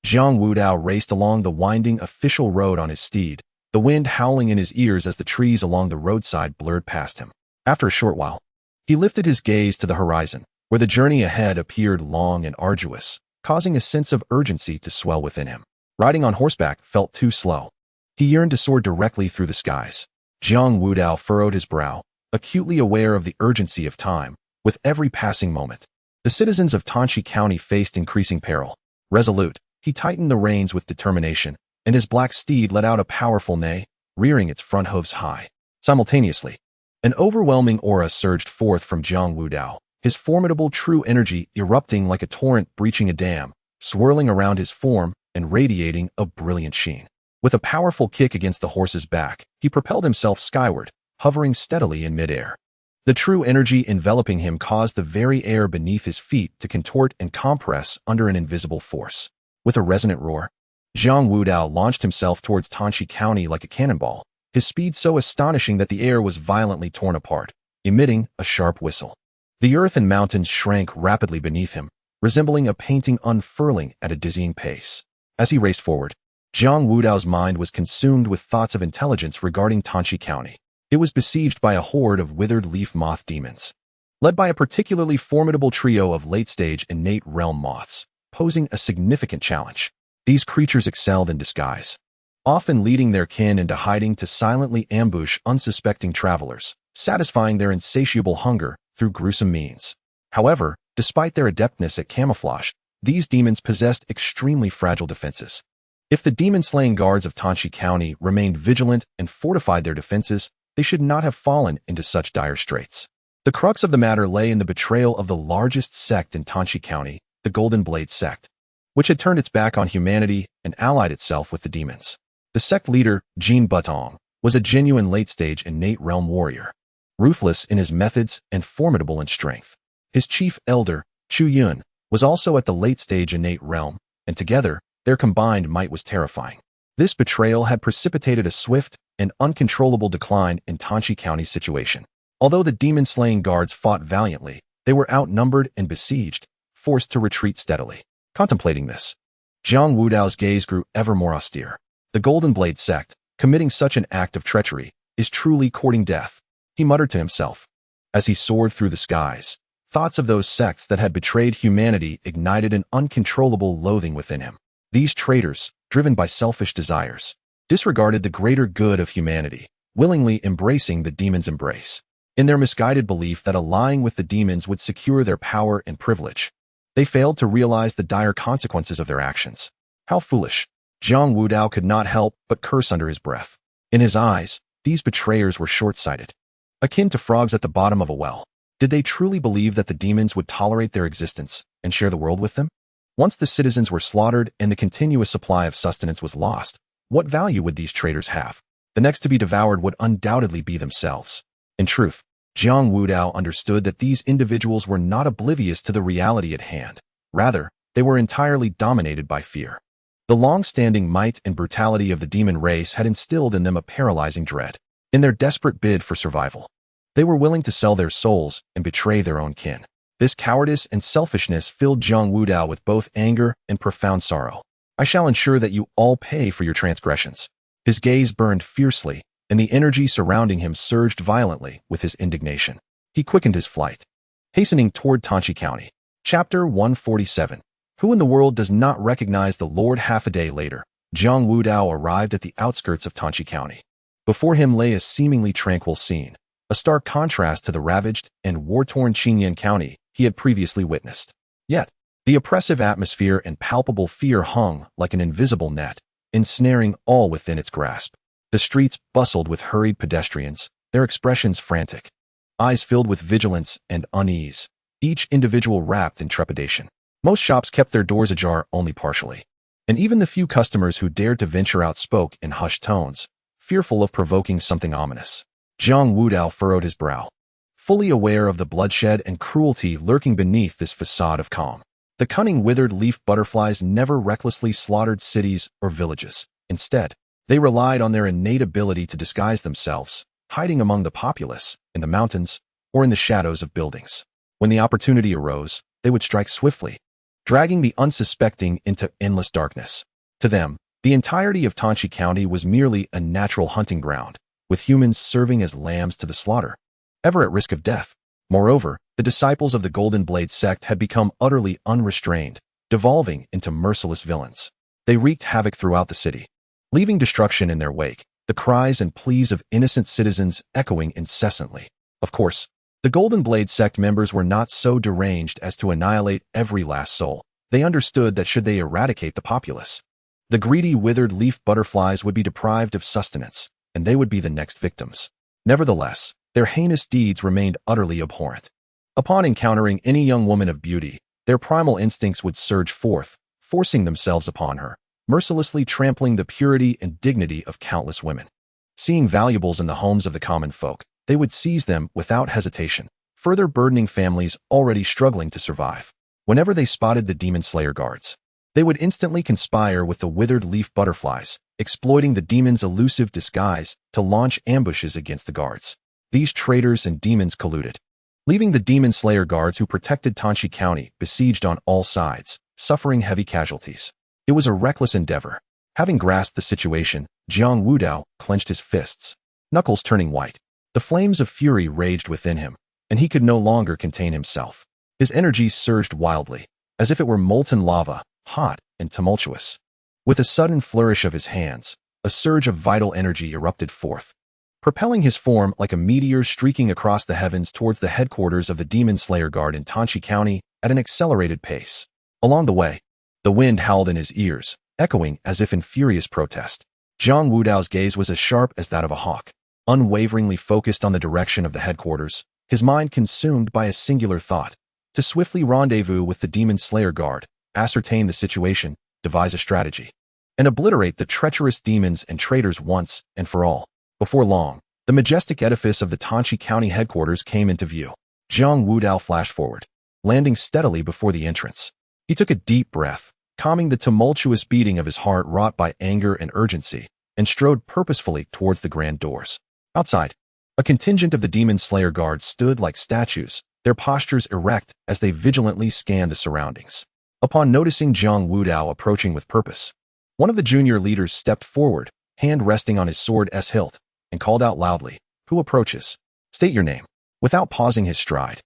Jiang Wudao raced along the winding official road on his steed, the wind howling in his ears as the trees along the roadside blurred past him. After a short while, he lifted his gaze to the horizon, where the journey ahead appeared long and arduous, causing a sense of urgency to swell within him. Riding on horseback felt too slow. He yearned to soar directly through the skies. Jiang Wudao furrowed his brow, acutely aware of the urgency of time, with every passing moment. The citizens of Tanchi County faced increasing peril. Resolute, he tightened the reins with determination, and his black steed let out a powerful neigh, rearing its front hooves high. Simultaneously, an overwhelming aura surged forth from Jiang Wudao, his formidable true energy erupting like a torrent breaching a dam, swirling around his form and radiating a brilliant sheen. With a powerful kick against the horse's back, he propelled himself skyward, hovering steadily in midair. The true energy enveloping him caused the very air beneath his feet to contort and compress under an invisible force. With a resonant roar, Jiang Wudao launched himself towards Tanchi County like a cannonball, his speed so astonishing that the air was violently torn apart, emitting a sharp whistle. The earth and mountains shrank rapidly beneath him, resembling a painting unfurling at a dizzying pace. As he raced forward, Jiang Wudao's mind was consumed with thoughts of intelligence regarding Tanchi County. It was besieged by a horde of withered leaf moth demons, led by a particularly formidable trio of late-stage innate realm moths, posing a significant challenge. These creatures excelled in disguise, often leading their kin into hiding to silently ambush unsuspecting travelers, satisfying their insatiable hunger through gruesome means. However, despite their adeptness at camouflage, these demons possessed extremely fragile defenses. If the demon-slaying guards of Tanchi County remained vigilant and fortified their defenses, they should not have fallen into such dire straits. The crux of the matter lay in the betrayal of the largest sect in Tanchi County, the Golden Blade sect, which had turned its back on humanity and allied itself with the demons. The sect leader, Jiang Wudao, was a genuine late-stage innate realm warrior, ruthless in his methods and formidable in strength. His chief elder, Chu Yun, was also at the late-stage innate realm, and together, their combined might was terrifying. This betrayal had precipitated a swift and uncontrollable decline in Tanchi County's situation. Although the demon-slaying guards fought valiantly, they were outnumbered and besieged, forced to retreat steadily. Contemplating this, Jiang Wudao's gaze grew ever more austere. The Golden Blade sect, committing such an act of treachery, is truly courting death, he muttered to himself. As he soared through the skies, thoughts of those sects that had betrayed humanity ignited an uncontrollable loathing within him. These traitors, driven by selfish desires, disregarded the greater good of humanity, willingly embracing the demon's embrace. In their misguided belief that allying with the demons would secure their power and privilege, they failed to realize the dire consequences of their actions. How foolish! Jiang Wudao could not help but curse under his breath. In his eyes, these betrayers were short-sighted, akin to frogs at the bottom of a well. Did they truly believe that the demons would tolerate their existence and share the world with them? Once the citizens were slaughtered and the continuous supply of sustenance was lost, what value would these traitors have? The next to be devoured would undoubtedly be themselves. In truth, Jiang Wudao understood that these individuals were not oblivious to the reality at hand. Rather, they were entirely dominated by fear. The long-standing might and brutality of the demon race had instilled in them a paralyzing dread. In their desperate bid for survival, they were willing to sell their souls and betray their own kin. This cowardice and selfishness filled Jiang Wudao with both anger and profound sorrow. "I shall ensure that you all pay for your transgressions." His gaze burned fiercely, and the energy surrounding him surged violently with his indignation. He quickened his flight, hastening toward Tanchi County. Chapter 147. Who in the world does not recognize the Lord? Half a day later, Jiang Wudao arrived at the outskirts of Tanchi County. Before him lay a seemingly tranquil scene, a stark contrast to the ravaged and war-torn Qingyuan County he had previously witnessed. Yet, the oppressive atmosphere and palpable fear hung like an invisible net, ensnaring all within its grasp. The streets bustled with hurried pedestrians, their expressions frantic, eyes filled with vigilance and unease, each individual wrapped in trepidation. Most shops kept their doors ajar only partially, and even the few customers who dared to venture out spoke in hushed tones, fearful of provoking something ominous. Jiang Wudao furrowed his brow, fully aware of the bloodshed and cruelty lurking beneath this facade of calm. The cunning withered leaf butterflies never recklessly slaughtered cities or villages. Instead, they relied on their innate ability to disguise themselves, hiding among the populace, in the mountains, or in the shadows of buildings. When the opportunity arose, they would strike swiftly, dragging the unsuspecting into endless darkness. To them, the entirety of Tanchi County was merely a natural hunting ground, with humans serving as lambs to the slaughter, ever at risk of death. Moreover, the disciples of the Golden Blade sect had become utterly unrestrained, devolving into merciless villains. They wreaked havoc throughout the city, leaving destruction in their wake, the cries and pleas of innocent citizens echoing incessantly. Of course, the Golden Blade sect members were not so deranged as to annihilate every last soul. They understood that should they eradicate the populace, the greedy withered leaf butterflies would be deprived of sustenance, and they would be the next victims. Nevertheless, their heinous deeds remained utterly abhorrent. Upon encountering any young woman of beauty, their primal instincts would surge forth, forcing themselves upon her, mercilessly trampling the purity and dignity of countless women. Seeing valuables in the homes of the common folk, they would seize them without hesitation, further burdening families already struggling to survive. Whenever they spotted the demon slayer guards, they would instantly conspire with the withered leaf butterflies, exploiting the demon's elusive disguise to launch ambushes against the guards. These traitors and demons colluded, leaving the demon slayer guards who protected Tanchi County besieged on all sides, suffering heavy casualties. It was a reckless endeavor. Having grasped the situation, Jiang Wudao clenched his fists, knuckles turning white. The flames of fury raged within him, and he could no longer contain himself. His energy surged wildly, as if it were molten lava, hot and tumultuous. With a sudden flourish of his hands, a surge of vital energy erupted forth, propelling his form like a meteor streaking across the heavens towards the headquarters of the Demon Slayer Guard in Tanchi County at an accelerated pace. Along the way, the wind howled in his ears, echoing as if in furious protest. Jiang Wudao's gaze was as sharp as that of a hawk, unwaveringly focused on the direction of the headquarters, his mind consumed by a singular thought: to swiftly rendezvous with the Demon Slayer Guard, ascertain the situation, devise a strategy, and obliterate the treacherous demons and traitors once and for all. Before long, the majestic edifice of the Tanchi County headquarters came into view. Jiang Wudao flashed forward, landing steadily before the entrance. He took a deep breath, calming the tumultuous beating of his heart wrought by anger and urgency, and strode purposefully towards the grand doors. Outside, a contingent of the Demon Slayer Guard stood like statues, their postures erect as they vigilantly scanned the surroundings. Upon noticing Jiang Wudao approaching with purpose, one of the junior leaders stepped forward, hand resting on his sword's hilt, and called out loudly, "Who approaches? State your name." Without pausing his stride,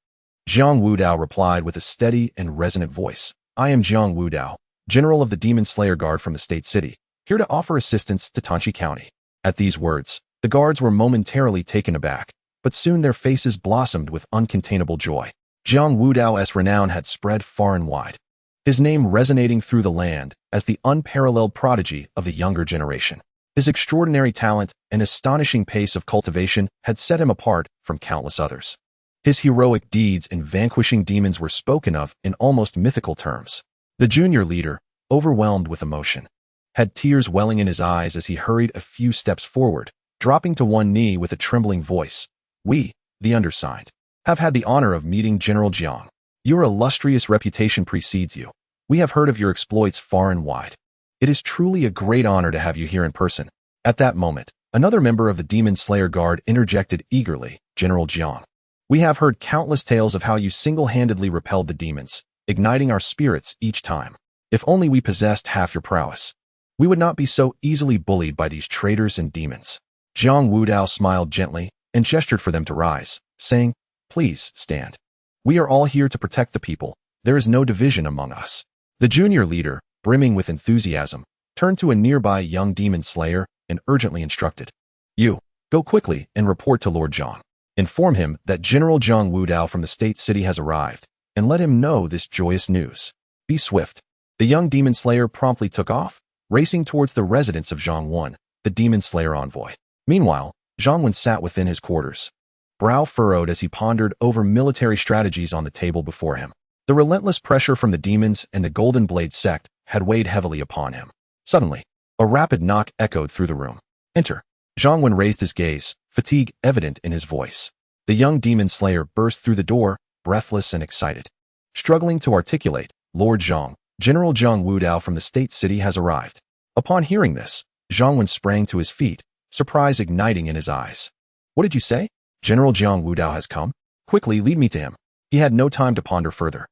Jiang Wudao replied with a steady and resonant voice, "I am Jiang Wudao, General of the Demon Slayer Guard from the State City, here to offer assistance to Tanchi County." At these words, the guards were momentarily taken aback, but soon their faces blossomed with uncontainable joy. Jiang Wudao's renown had spread far and wide, his name resonating through the land as the unparalleled prodigy of the younger generation. His extraordinary talent and astonishing pace of cultivation had set him apart from countless others. His heroic deeds in vanquishing demons were spoken of in almost mythical terms. The junior leader, overwhelmed with emotion, had tears welling in his eyes as he hurried a few steps forward, dropping to one knee with a trembling voice. "We, the undersigned, have had the honor of meeting General Jiang. Your illustrious reputation precedes you. We have heard of your exploits far and wide. It is truly a great honor to have you here in person." At that moment, another member of the Demon Slayer Guard interjected eagerly, "General Jiang, we have heard countless tales of how you single-handedly repelled the demons, igniting our spirits each time. If only we possessed half your prowess, we would not be so easily bullied by these traitors and demons." Jiang Wudao smiled gently and gestured for them to rise, saying, "Please stand. We are all here to protect the people. There is no division among us." The junior leader, brimming with enthusiasm, turned to a nearby young demon slayer and urgently instructed, "You, go quickly and report to Lord Jiang. Inform him that General Jiang Wudao from the state city has arrived, and let him know this joyous news. Be swift." The young demon slayer promptly took off, racing towards the residence of Jiang Wen, the demon slayer envoy. Meanwhile, Jiang Wen sat within his quarters, brow furrowed as he pondered over military strategies on the table before him. The relentless pressure from the demons and the Golden Blade sect had weighed heavily upon him. Suddenly, a rapid knock echoed through the room. "Enter." Jiang Wen raised his gaze, fatigue evident in his voice. The young demon slayer burst through the door, breathless and excited. Struggling to articulate, "Lord Jiang, General Jiang Wudao from the state city has arrived." Upon hearing this, Jiang Wen sprang to his feet, surprise igniting in his eyes. "What did you say? General Jiang Wudao has come? Quickly lead me to him." He had no time to ponder further,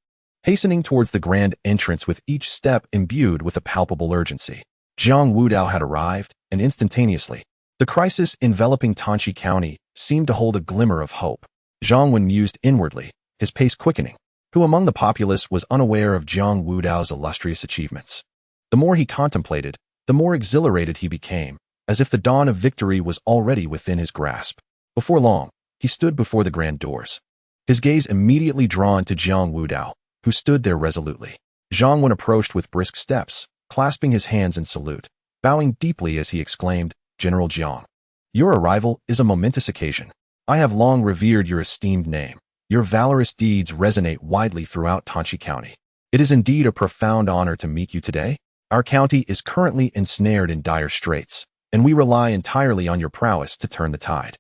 hastening towards the grand entrance with each step imbued with a palpable urgency. Jiang Wudao had arrived, and instantaneously, the crisis enveloping Tanchi County seemed to hold a glimmer of hope. Jiang Wen mused inwardly, his pace quickening. Who among the populace was unaware of Jiang Wudao's illustrious achievements? The more he contemplated, the more exhilarated he became, as if the dawn of victory was already within his grasp. Before long, he stood before the grand doors, his gaze immediately drawn to Jiang Wudao, who stood there resolutely. Jiang Wen approached with brisk steps, clasping his hands in salute, bowing deeply as he exclaimed, "General Jiang, your arrival is a momentous occasion. I have long revered your esteemed name. Your valorous deeds resonate widely throughout Tanchi County. It is indeed a profound honor to meet you today. Our county is currently ensnared in dire straits, and we rely entirely on your prowess to turn the tide."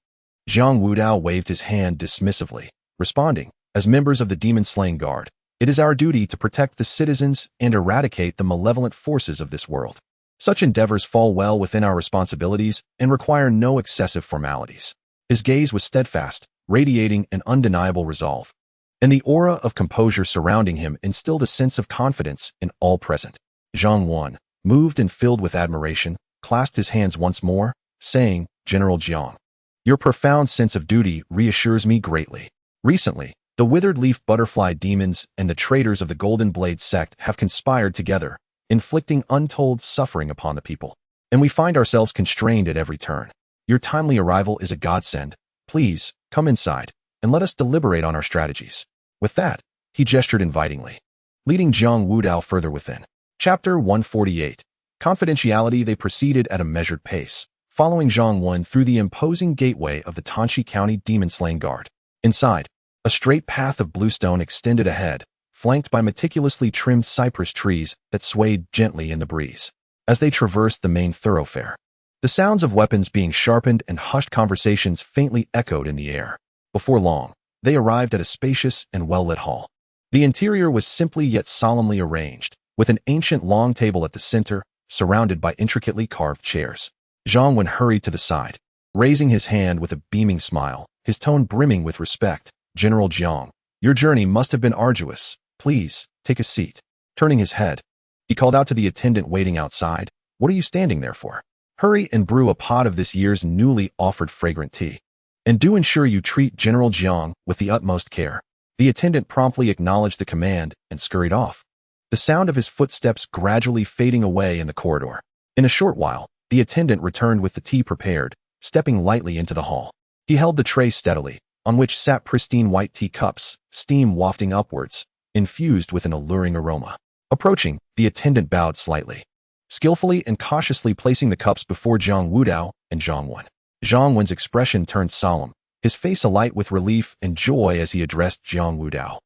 Jiang Wudao waved his hand dismissively, responding, "As members of the demon-slaying guard, it is our duty to protect the citizens and eradicate the malevolent forces of this world. Such endeavors fall well within our responsibilities and require no excessive formalities." His gaze was steadfast, radiating an undeniable resolve, and the aura of composure surrounding him instilled a sense of confidence in all present. Jiang Wen, moved and filled with admiration, clasped his hands once more, saying, "General Jiang, your profound sense of duty reassures me greatly. Recently, the withered leaf butterfly demons and the traitors of the Golden Blade sect have conspired together, inflicting untold suffering upon the people, and we find ourselves constrained at every turn. Your timely arrival is a godsend. Please, come inside, and let us deliberate on our strategies." With that, he gestured invitingly, leading Jiang Wudao further within. Chapter 148. Confidentiality. They proceeded at a measured pace, following Jiang Wen through the imposing gateway of the Tanchi County Demon-Slaying Guard. Inside, a straight path of bluestone extended ahead, flanked by meticulously trimmed cypress trees that swayed gently in the breeze. As they traversed the main thoroughfare, the sounds of weapons being sharpened and hushed conversations faintly echoed in the air. Before long, they arrived at a spacious and well-lit hall. The interior was simply yet solemnly arranged, with an ancient long table at the center, surrounded by intricately carved chairs. Jiang Wen hurried to the side, raising his hand with a beaming smile, his tone brimming with respect. "General Jiang, your journey must have been arduous. Please, take a seat." Turning his head, he called out to the attendant waiting outside, "What are you standing there for? Hurry and brew a pot of this year's newly offered fragrant tea. And do ensure you treat General Jiang with the utmost care." The attendant promptly acknowledged the command and scurried off, the sound of his footsteps gradually fading away in the corridor. In a short while, the attendant returned with the tea prepared, stepping lightly into the hall. He held the tray steadily, on which sat pristine white tea cups, steam wafting upwards, infused with an alluring aroma. Approaching, the attendant bowed slightly, skillfully and cautiously placing the cups before Jiang Wudao and Jiang Wen. Jiang Wen's expression turned solemn, his face alight with relief and joy as he addressed Jiang Wudao.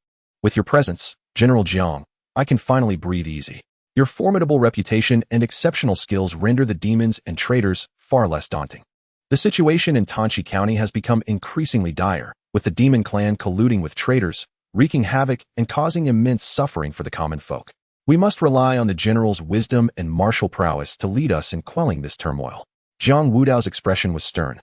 "With your presence, General Jiang, I can finally breathe easy. Your formidable reputation and exceptional skills render the demons and traitors far less daunting. The situation in Tanchi County has become increasingly dire, with the demon clan colluding with traitors, wreaking havoc and causing immense suffering for the common folk. We must rely on the general's wisdom and martial prowess to lead us in quelling this turmoil." Jiang Wudao's expression was stern,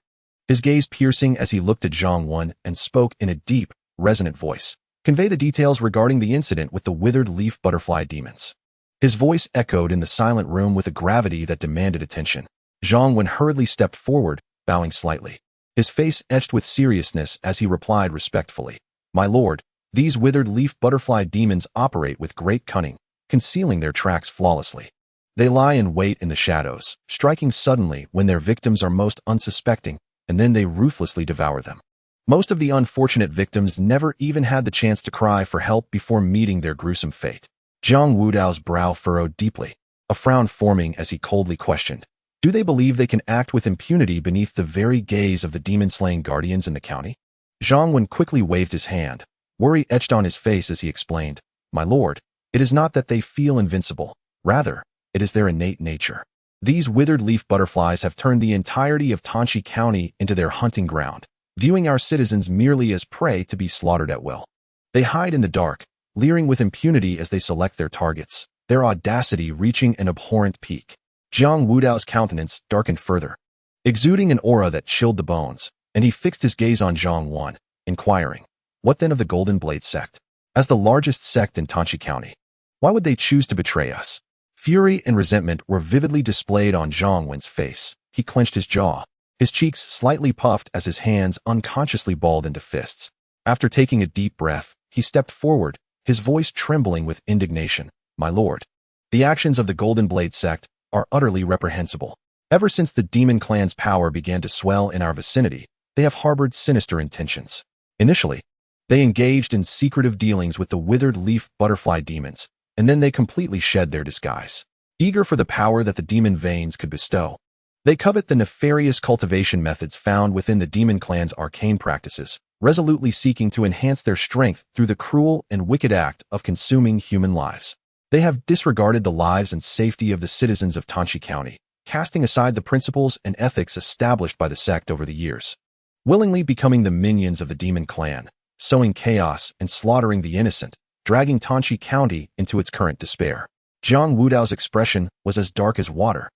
his gaze piercing as he looked at Jiang Wen and spoke in a deep, resonant voice. "Convey the details regarding the incident with the withered leaf butterfly demons." His voice echoed in the silent room with a gravity that demanded attention. Jiang Wen hurriedly stepped forward, bowing slightly, his face etched with seriousness as he replied respectfully, "My lord, these withered leaf butterfly demons operate with great cunning, concealing their tracks flawlessly. They lie in wait in the shadows, striking suddenly when their victims are most unsuspecting, and then they ruthlessly devour them. Most of the unfortunate victims never even had the chance to cry for help before meeting their gruesome fate. Jiang Wudao's brow furrowed deeply, a frown forming as he coldly questioned, do they believe they can act with impunity beneath the very gaze of the demon-slaying guardians in the county? Jiang Wen quickly waved his hand, worry etched on his face as he explained, my lord, it is not that they feel invincible, rather, it is their innate nature. These withered leaf butterflies have turned the entirety of Tanchi County into their hunting ground, viewing our citizens merely as prey to be slaughtered at will. They hide in the dark, leering with impunity as they select their targets, their audacity reaching an abhorrent peak. Jiang Wudao's countenance darkened further, exuding an aura that chilled the bones, and he fixed his gaze on Jiang Wan, inquiring, what then of the Golden Blade sect? As the largest sect in Tanchi County, why would they choose to betray us? Fury and resentment were vividly displayed on Jiang Wen's face. He clenched his jaw, his cheeks slightly puffed as his hands unconsciously balled into fists. After taking a deep breath, he stepped forward, his voice trembling with indignation. My lord, the actions of the Golden Blade sect are utterly reprehensible. Ever since the demon clan's power began to swell in our vicinity, they have harbored sinister intentions. Initially, they engaged in secretive dealings with the withered leaf butterfly demons, and then they completely shed their disguise. Eager for the power that the demon veins could bestow, they covet the nefarious cultivation methods found within the demon clan's arcane practices, resolutely seeking to enhance their strength through the cruel and wicked act of consuming human lives. They have disregarded the lives and safety of the citizens of Tanchi County, casting aside the principles and ethics established by the sect over the years, willingly becoming the minions of the demon clan, sowing chaos and slaughtering the innocent, dragging Tanchi County into its current despair. Jiang Wudao's expression was as dark as water,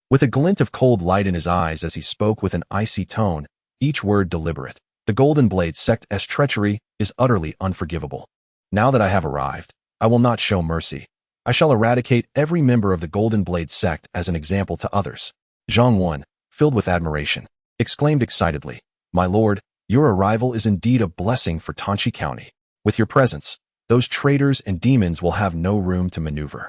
with a glint of cold light in his eyes as he spoke with an icy tone, each word deliberate. The Golden Blade sect's treachery is utterly unforgivable. Now that I have arrived, I will not show mercy. I shall eradicate every member of the Golden Blade sect as an example to others. Jiang Wan, filled with admiration, exclaimed excitedly, my lord, your arrival is indeed a blessing for Tanchi County. With your presence, those traitors and demons will have no room to maneuver.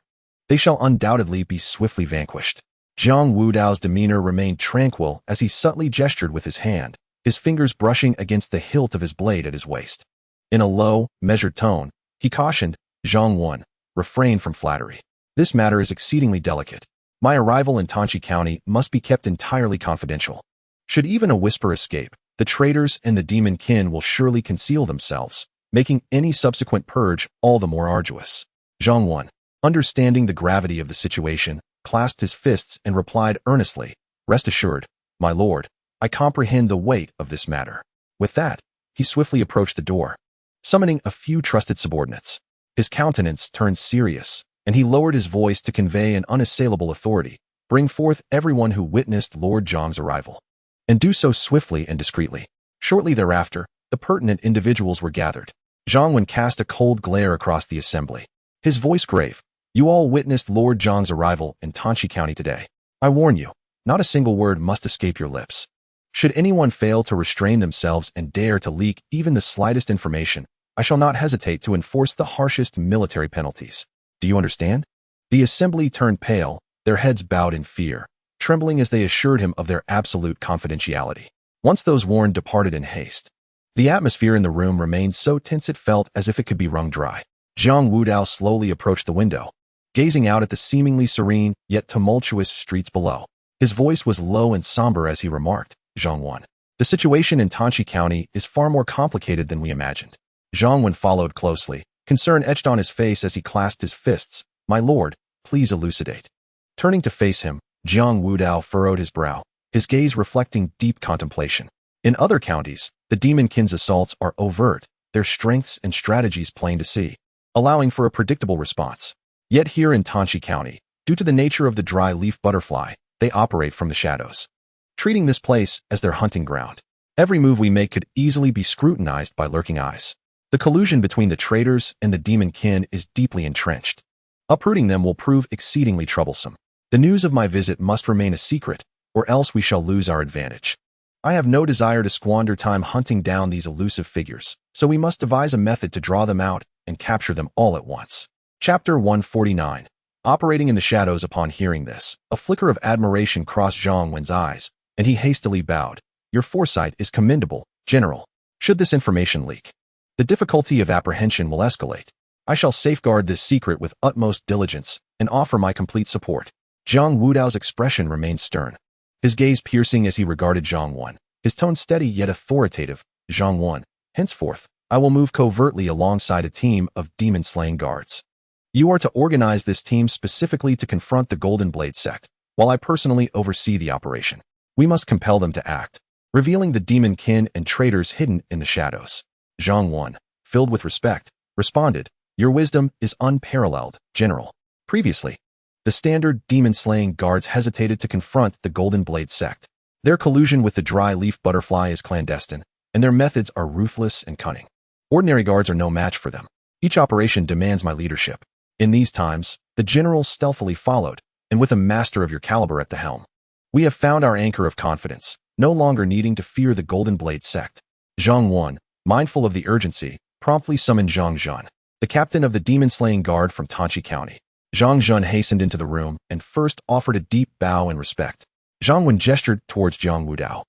They shall undoubtedly be swiftly vanquished. Jiang Wudao's demeanor remained tranquil as he subtly gestured with his hand, his fingers brushing against the hilt of his blade at his waist. In a low, measured tone, he cautioned, Jiang Wan, refrain from flattery. This matter is exceedingly delicate. My arrival in Tanchi County must be kept entirely confidential. Should even a whisper escape, the traitors and the demon kin will surely conceal themselves, making any subsequent purge all the more arduous. Jiang Wan, understanding the gravity of the situation, clasped his fists and replied earnestly, rest assured, my lord, I comprehend the weight of this matter. With that, he swiftly approached the door, summoning a few trusted subordinates. His countenance turned serious, and he lowered his voice to convey an unassailable authority. Bring forth everyone who witnessed Lord Zhang's arrival, and do so swiftly and discreetly. Shortly thereafter, the pertinent individuals were gathered. Jiang Wen cast a cold glare across the assembly, his voice grave. You all witnessed Lord Zhang's arrival in Tanchi County today. I warn you, not a single word must escape your lips. Should anyone fail to restrain themselves and dare to leak even the slightest information, I shall not hesitate to enforce the harshest military penalties. Do you understand? The assembly turned pale, their heads bowed in fear, trembling as they assured him of their absolute confidentiality. Once those warned departed in haste, the atmosphere in the room remained so tense it felt as if it could be wrung dry. Jiang Wudao slowly approached the window, gazing out at the seemingly serene yet tumultuous streets below. His voice was low and somber as he remarked, Jiang Wan, the situation in Tanchi County is far more complicated than we imagined. Jiang Wan followed closely, concern etched on his face as he clasped his fists. My lord, please elucidate. Turning to face him, Jiang Wudao furrowed his brow, his gaze reflecting deep contemplation. In other counties, the demon kin's assaults are overt, their strengths and strategies plain to see, allowing for a predictable response. Yet here in Tanchi County, due to the nature of the dry leaf butterfly, they operate from the shadows, treating this place as their hunting ground. Every move we make could easily be scrutinized by lurking eyes. The collusion between the traitors and the demon kin is deeply entrenched. Uprooting them will prove exceedingly troublesome. The news of my visit must remain a secret, or else we shall lose our advantage. I have no desire to squander time hunting down these elusive figures, so we must devise a method to draw them out and capture them all at once. Chapter 149. Operating in the shadows. Upon hearing this, a flicker of admiration crossed Jiang Wen's eyes, and he hastily bowed. Your foresight is commendable, General. Should this information leak, the difficulty of apprehension will escalate. I shall safeguard this secret with utmost diligence and offer my complete support. Jiang Wudao's expression remained stern, his gaze piercing as he regarded Jiang Wen, his tone steady yet authoritative. Jiang Wen, henceforth, I will move covertly alongside a team of demon-slaying guards. You are to organize this team specifically to confront the Golden Blade sect, while I personally oversee the operation. We must compel them to act, revealing the demon kin and traitors hidden in the shadows. Jiang Wen, filled with respect, responded, Your wisdom is unparalleled, General. Previously, the standard demon-slaying guards hesitated to confront the Golden Blade sect. Their collusion with the dry leaf butterfly is clandestine, and their methods are ruthless and cunning. Ordinary guards are no match for them. Each operation demands my leadership. In these times, the general stealthily followed, and with a master of your caliber at the helm. We have found our anchor of confidence, no longer needing to fear the Golden Blade sect. Jiang Wen, mindful of the urgency, promptly summoned Zhang Zhun, the captain of the demon-slaying guard from Tanchi County. Zhang Zhun hastened into the room and first offered a deep bow and respect. Jiang Wen gestured towards Jiang Wudao.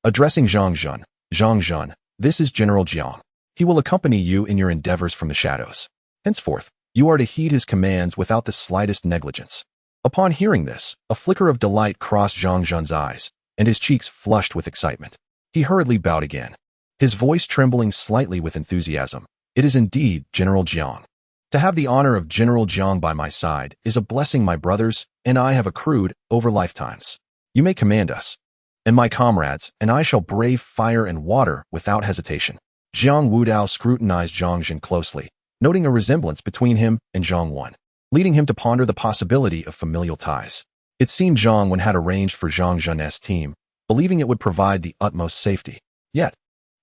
Addressing Zhang Zhun, this is General Jiang. He will accompany you in your endeavors from the shadows. Henceforth, you are to heed his commands without the slightest negligence. Upon hearing this, a flicker of delight crossed Zhang Zhun's eyes, and his cheeks flushed with excitement. He hurriedly bowed again, his voice trembling slightly with enthusiasm. It is indeed General Jiang. To have the honor of General Jiang by my side is a blessing my brothers and I have accrued over lifetimes. You may command us, and my comrades and I shall brave fire and water without hesitation. Jiang Wudao scrutinized Zhang Zhun closely, noting a resemblance between him and Jiang Wen, leading him to ponder the possibility of familial ties. It seemed Jiang Wen had arranged for Zhang Zhun's team, believing it would provide the utmost safety. Yet,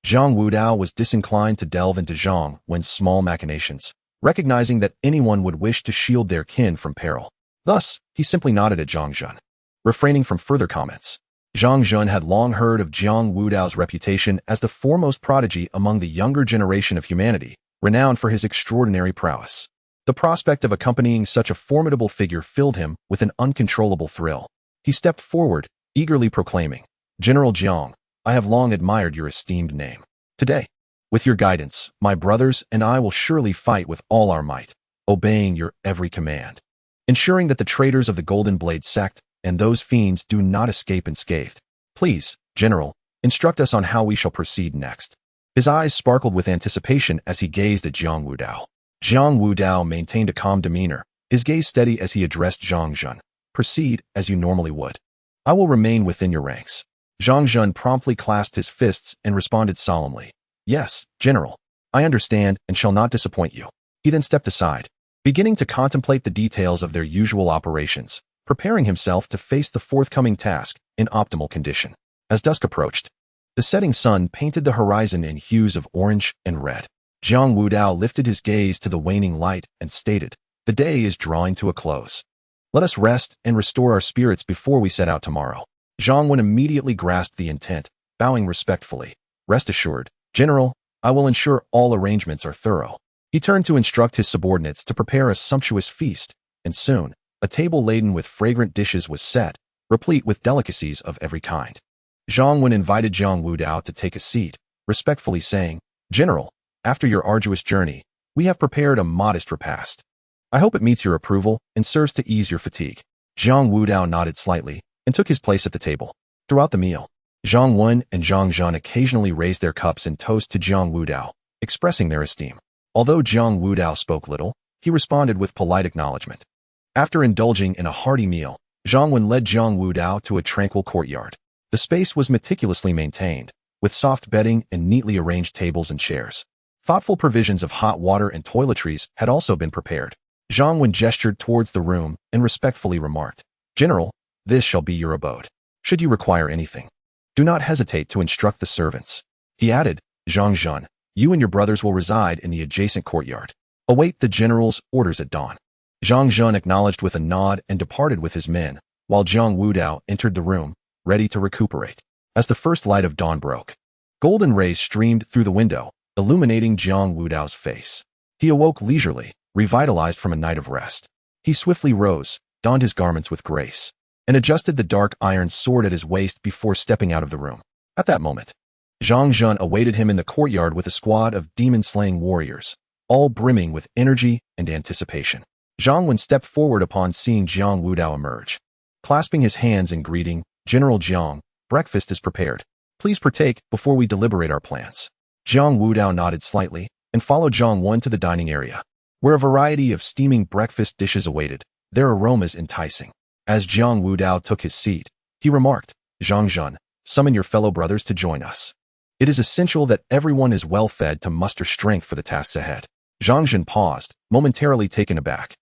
Jiang Wudao was disinclined to delve into Zhang Wen's small machinations, recognizing that anyone would wish to shield their kin from peril. Thus, he simply nodded at Zhang Zhun, refraining from further comments. Zhang Zhun had long heard of Jiang Wudao's reputation as the foremost prodigy among the younger generation of humanity, renowned for his extraordinary prowess. The prospect of accompanying such a formidable figure filled him with an uncontrollable thrill. He stepped forward, eagerly proclaiming, General Jiang, I have long admired your esteemed name. Today, with your guidance, my brothers and I will surely fight with all our might, obeying your every command, ensuring that the traitors of the Golden Blade sect and those fiends do not escape unscathed. Please, General, instruct us on how we shall proceed next. His eyes sparkled with anticipation as he gazed at Jiang Wudao. Jiang Wudao maintained a calm demeanor, his gaze steady as he addressed Zhang Zhun. Proceed as you normally would. I will remain within your ranks. Zhang Zhun promptly clasped his fists and responded solemnly. Yes, General. I understand and shall not disappoint you. He then stepped aside, beginning to contemplate the details of their usual operations, preparing himself to face the forthcoming task in optimal condition. As dusk approached, the setting sun painted the horizon in hues of orange and red. Jiang Wudao lifted his gaze to the waning light and stated, The day is drawing to a close. Let us rest and restore our spirits before we set out tomorrow. Jiang Wen immediately grasped the intent, bowing respectfully. Rest assured, General, I will ensure all arrangements are thorough. He turned to instruct his subordinates to prepare a sumptuous feast, and soon, a table laden with fragrant dishes was set, replete with delicacies of every kind. Jiang Wen invited Jiang Wudao to take a seat, respectfully saying, General, after your arduous journey, we have prepared a modest repast. I hope it meets your approval and serves to ease your fatigue. Jiang Wudao nodded slightly and took his place at the table. Throughout the meal, Zhang Wen and Zhang Zhun occasionally raised their cups in toast to Jiang Wudao, expressing their esteem. Although Jiang Wudao spoke little, he responded with polite acknowledgement. After indulging in a hearty meal, Zhang Wen led Jiang Wudao to a tranquil courtyard. The space was meticulously maintained, with soft bedding and neatly arranged tables and chairs. Thoughtful provisions of hot water and toiletries had also been prepared. Zhang Wen gestured towards the room and respectfully remarked, General, this shall be your abode. Should you require anything, do not hesitate to instruct the servants. He added, Zhang Zhun, you and your brothers will reside in the adjacent courtyard. Await the general's orders at dawn. Zhang Zhun acknowledged with a nod and departed with his men, while Jiang Wudao entered the room, ready to recuperate. As the first light of dawn broke, golden rays streamed through the window, illuminating Jiang Wudao's face. He awoke leisurely, revitalized from a night of rest. He swiftly rose, donned his garments with grace, and adjusted the dark iron sword at his waist before stepping out of the room. At that moment, Zhang Zhun awaited him in the courtyard with a squad of demon-slaying warriors, all brimming with energy and anticipation. Zhang Wen stepped forward upon seeing Jiang Wudao emerge. Clasping his hands in greeting, "General Jiang, breakfast is prepared. Please partake before we deliberate our plans." Jiang Wudao nodded slightly and followed Zhang Wen to the dining area, where a variety of steaming breakfast dishes awaited, their aromas enticing. As Jiang Wudao took his seat, he remarked, "Zhang Zhun, summon your fellow brothers to join us. It is essential that everyone is well fed to muster strength for the tasks ahead." Zhang Zhun paused, momentarily taken aback,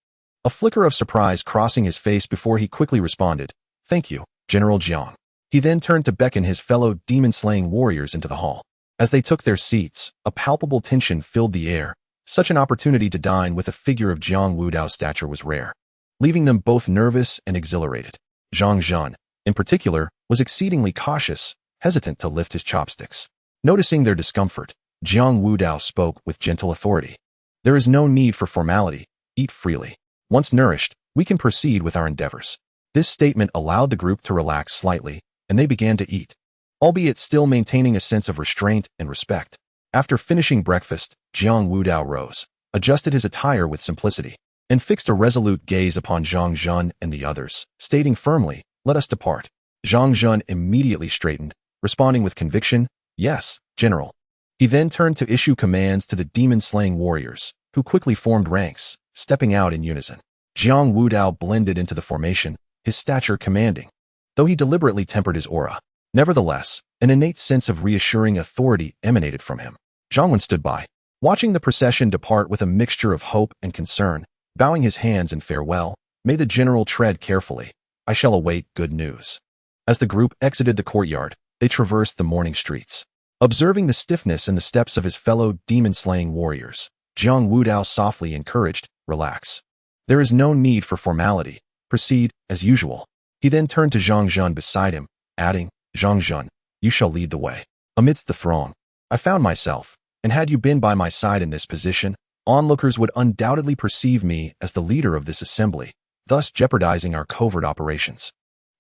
a flicker of surprise crossing his face before he quickly responded, "Thank you, General Jiang." He then turned to beckon his fellow demon-slaying warriors into the hall. As they took their seats, a palpable tension filled the air. Such an opportunity to dine with a figure of Jiang Wudao's stature was rare, leaving them both nervous and exhilarated. Zhang Zhun, in particular, was exceedingly cautious, hesitant to lift his chopsticks. Noticing their discomfort, Jiang Wudao spoke with gentle authority. "There is no need for formality. Eat freely. Once nourished, we can proceed with our endeavors." This statement allowed the group to relax slightly, and they began to eat, albeit still maintaining a sense of restraint and respect. After finishing breakfast, Jiang Wudao rose, adjusted his attire with simplicity, and fixed a resolute gaze upon Zhang Zhun and the others, stating firmly, "Let us depart." Zhang Zhun immediately straightened, responding with conviction, "Yes, General." He then turned to issue commands to the demon-slaying warriors, who quickly formed ranks, stepping out in unison. Jiang Wudao blended into the formation, his stature commanding, though he deliberately tempered his aura. Nevertheless, an innate sense of reassuring authority emanated from him. Zhang Wen stood by, watching the procession depart with a mixture of hope and concern. Bowing his hands in farewell, "May the general tread carefully. I shall await good news." As the group exited the courtyard, they traversed the morning streets. Observing the stiffness in the steps of his fellow demon-slaying warriors, Jiang Wudao softly encouraged, "Relax. There is no need for formality. Proceed as usual." He then turned to Zhang Zhun beside him, adding, "Zhang Zhun, you shall lead the way." Amidst the throng, I found myself, and had you been by my side in this position, onlookers would undoubtedly perceive me as the leader of this assembly, thus jeopardizing our covert operations.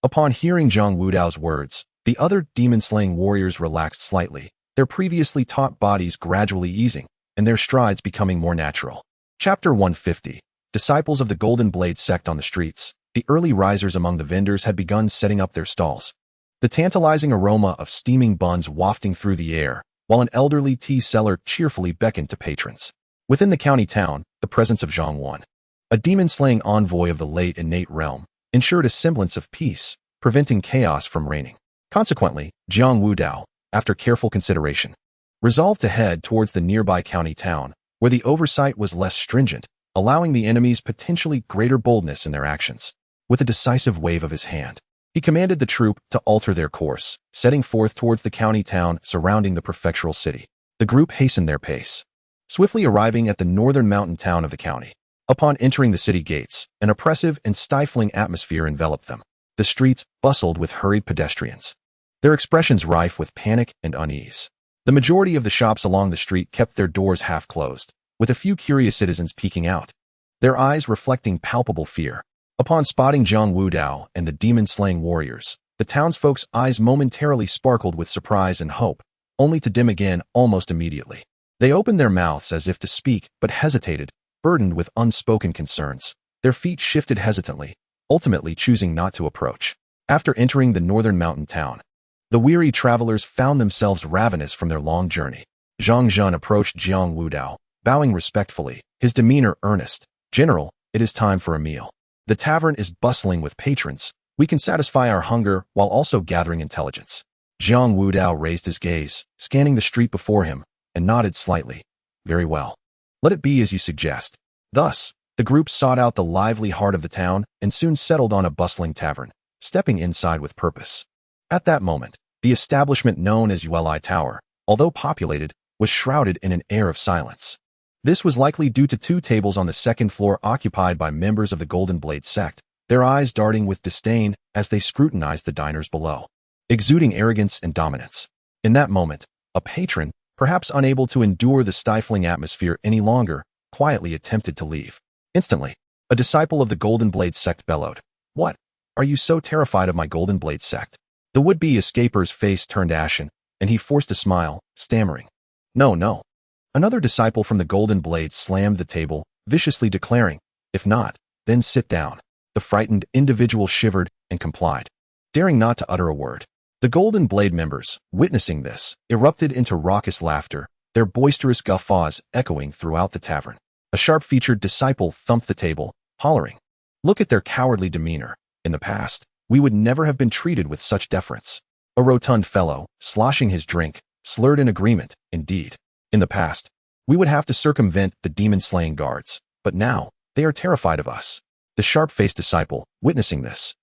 Upon hearing Jiang Wudao's words, the other demon-slaying warriors relaxed slightly, their previously taut bodies gradually easing, and their strides becoming more natural. Chapter 150. Disciples of the Golden Blade sect on the streets. The early risers among the vendors had begun setting up their stalls, the tantalizing aroma of steaming buns wafting through the air, while an elderly tea seller cheerfully beckoned to patrons. Within the county town, the presence of Zhang Wan, a demon-slaying envoy of the late innate realm, ensured a semblance of peace, preventing chaos from reigning. Consequently, Jiang Wudao, after careful consideration, resolved to head towards the nearby county town, where the oversight was less stringent, allowing the enemies potentially greater boldness in their actions. With a decisive wave of his hand, he commanded the troop to alter their course, setting forth towards the county town surrounding the prefectural city. The group hastened their pace, swiftly arriving at the northern mountain town of the county. Upon entering the city gates, an oppressive and stifling atmosphere enveloped them. The streets bustled with hurried pedestrians, their expressions rife with panic and unease. The majority of the shops along the street kept their doors half closed, with a few curious citizens peeking out, their eyes reflecting palpable fear. Upon spotting Jiang Wudao and the demon-slaying warriors, the townsfolk's eyes momentarily sparkled with surprise and hope, only to dim again almost immediately. They opened their mouths as if to speak, but hesitated, burdened with unspoken concerns. Their feet shifted hesitantly, ultimately choosing not to approach. After entering the northern mountain town, the weary travelers found themselves ravenous from their long journey. Zhang Zhun approached Jiang Wudao, bowing respectfully, his demeanor earnest. "General, it is time for a meal. The tavern is bustling with patrons. We can satisfy our hunger while also gathering intelligence." Jiang Wudao raised his gaze, scanning the street before him, and nodded slightly. "Very well. Let it be as you suggest." Thus, the group sought out the lively heart of the town and soon settled on a bustling tavern, stepping inside with purpose. At that moment, the establishment known as Yueli Tower, although populated, was shrouded in an air of silence. This was likely due to two tables on the second floor occupied by members of the Golden Blade sect, their eyes darting with disdain as they scrutinized the diners below, exuding arrogance and dominance. In that moment, a patron, perhaps unable to endure the stifling atmosphere any longer, quietly attempted to leave. Instantly, a disciple of the Golden Blade sect bellowed, "What? Are you so terrified of my Golden Blade sect?" The would-be escaper's face turned ashen, and he forced a smile, stammering, "No, no." Another disciple from the Golden Blade slammed the table, viciously declaring, "If not, then sit down." The frightened individual shivered and complied, daring not to utter a word. The Golden Blade members, witnessing this, erupted into raucous laughter, their boisterous guffaws echoing throughout the tavern. A sharp-featured disciple thumped the table, hollering, "Look at their cowardly demeanor. In the past, we would never have been treated with such deference." A rotund fellow, sloshing his drink, slurred in agreement, "Indeed. In the past, we would have to circumvent the demon-slaying guards, but now, they are terrified of us." The sharp-faced disciple, witnessing this,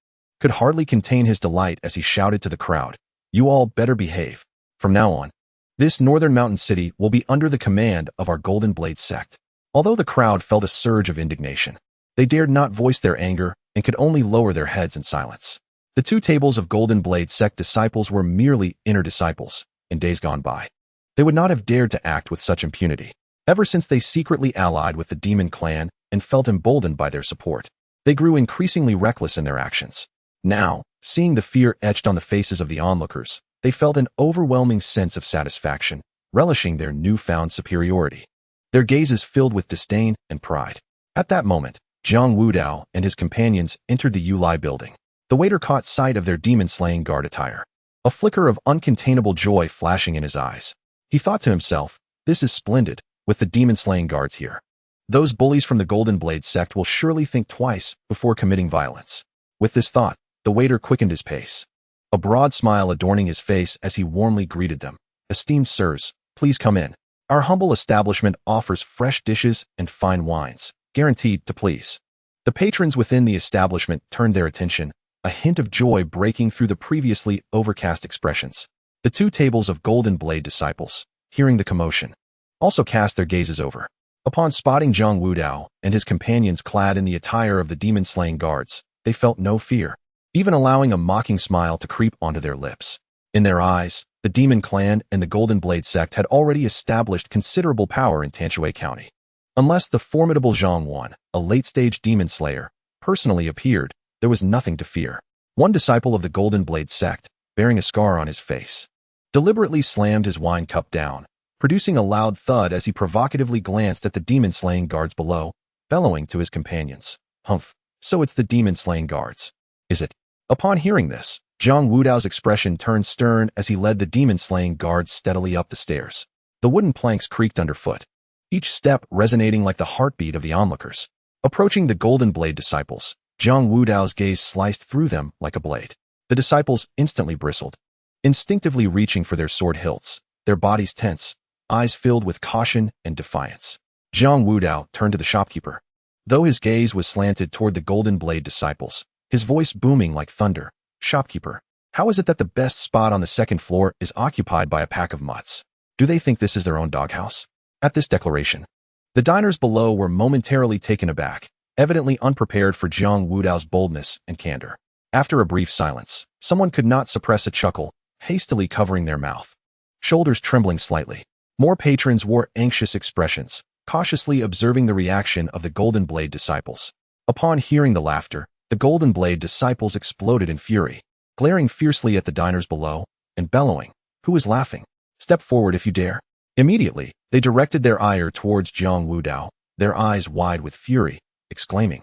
could hardly contain his delight as he shouted to the crowd, "You all better behave. From now on, this northern mountain city will be under the command of our Golden Blade sect." Although the crowd felt a surge of indignation, they dared not voice their anger and could only lower their heads in silence. The two tables of Golden Blade sect disciples were merely inner disciples. In days gone by, they would not have dared to act with such impunity. Ever since they secretly allied with the demon clan and felt emboldened by their support, they grew increasingly reckless in their actions. Now, seeing the fear etched on the faces of the onlookers, they felt an overwhelming sense of satisfaction, relishing their newfound superiority. Their gazes filled with disdain and pride. At that moment, Jiang Wudao and his companions entered the Yulai building. The waiter caught sight of their demon-slaying guard attire, a flicker of uncontainable joy flashing in his eyes. He thought to himself, "This is splendid, with the demon-slaying guards here. Those bullies from the Golden Blade sect will surely think twice before committing violence." With this thought, the waiter quickened his pace, a broad smile adorning his face as he warmly greeted them. "Esteemed sirs, please come in. Our humble establishment offers fresh dishes and fine wines, guaranteed to please." The patrons within the establishment turned their attention, a hint of joy breaking through the previously overcast expressions. The two tables of Golden Blade disciples, hearing the commotion, also cast their gazes over. Upon spotting Jiang Wudao and his companions clad in the attire of the demon-slaying guards, they felt no fear, even allowing a mocking smile to creep onto their lips. In their eyes, the Demon Clan and the Golden Blade sect had already established considerable power in Tanshui County. Unless the formidable Zhang Wan, a late-stage demon slayer, personally appeared, there was nothing to fear. One disciple of the Golden Blade sect, bearing a scar on his face, deliberately slammed his wine cup down, producing a loud thud as he provocatively glanced at the demon-slaying guards below, bellowing to his companions, "Humph, so it's the demon-slaying guards, is it?" Upon hearing this, Jiang Wudao's expression turned stern as he led the demon-slaying guards steadily up the stairs. The wooden planks creaked underfoot, each step resonating like the heartbeat of the onlookers. Approaching the Golden Blade disciples, Jiang Wudao's gaze sliced through them like a blade. The disciples instantly bristled, instinctively reaching for their sword hilts, their bodies tense, eyes filled with caution and defiance. Jiang Wudao turned to the shopkeeper. Though his gaze was slanted toward the Golden Blade disciples, his voice booming like thunder, "Shopkeeper, how is it that the best spot on the second floor is occupied by a pack of mutts? Do they think this is their own doghouse?" At this declaration, the diners below were momentarily taken aback, evidently unprepared for Jiang Wudao's boldness and candor. After a brief silence, someone could not suppress a chuckle, hastily covering their mouth, shoulders trembling slightly. More patrons wore anxious expressions, cautiously observing the reaction of the Golden Blade disciples. Upon hearing the laughter, the Golden Blade disciples exploded in fury, glaring fiercely at the diners below and bellowing, "Who is laughing? Step forward if you dare." Immediately, they directed their ire towards Jiang Wudao, their eyes wide with fury, exclaiming,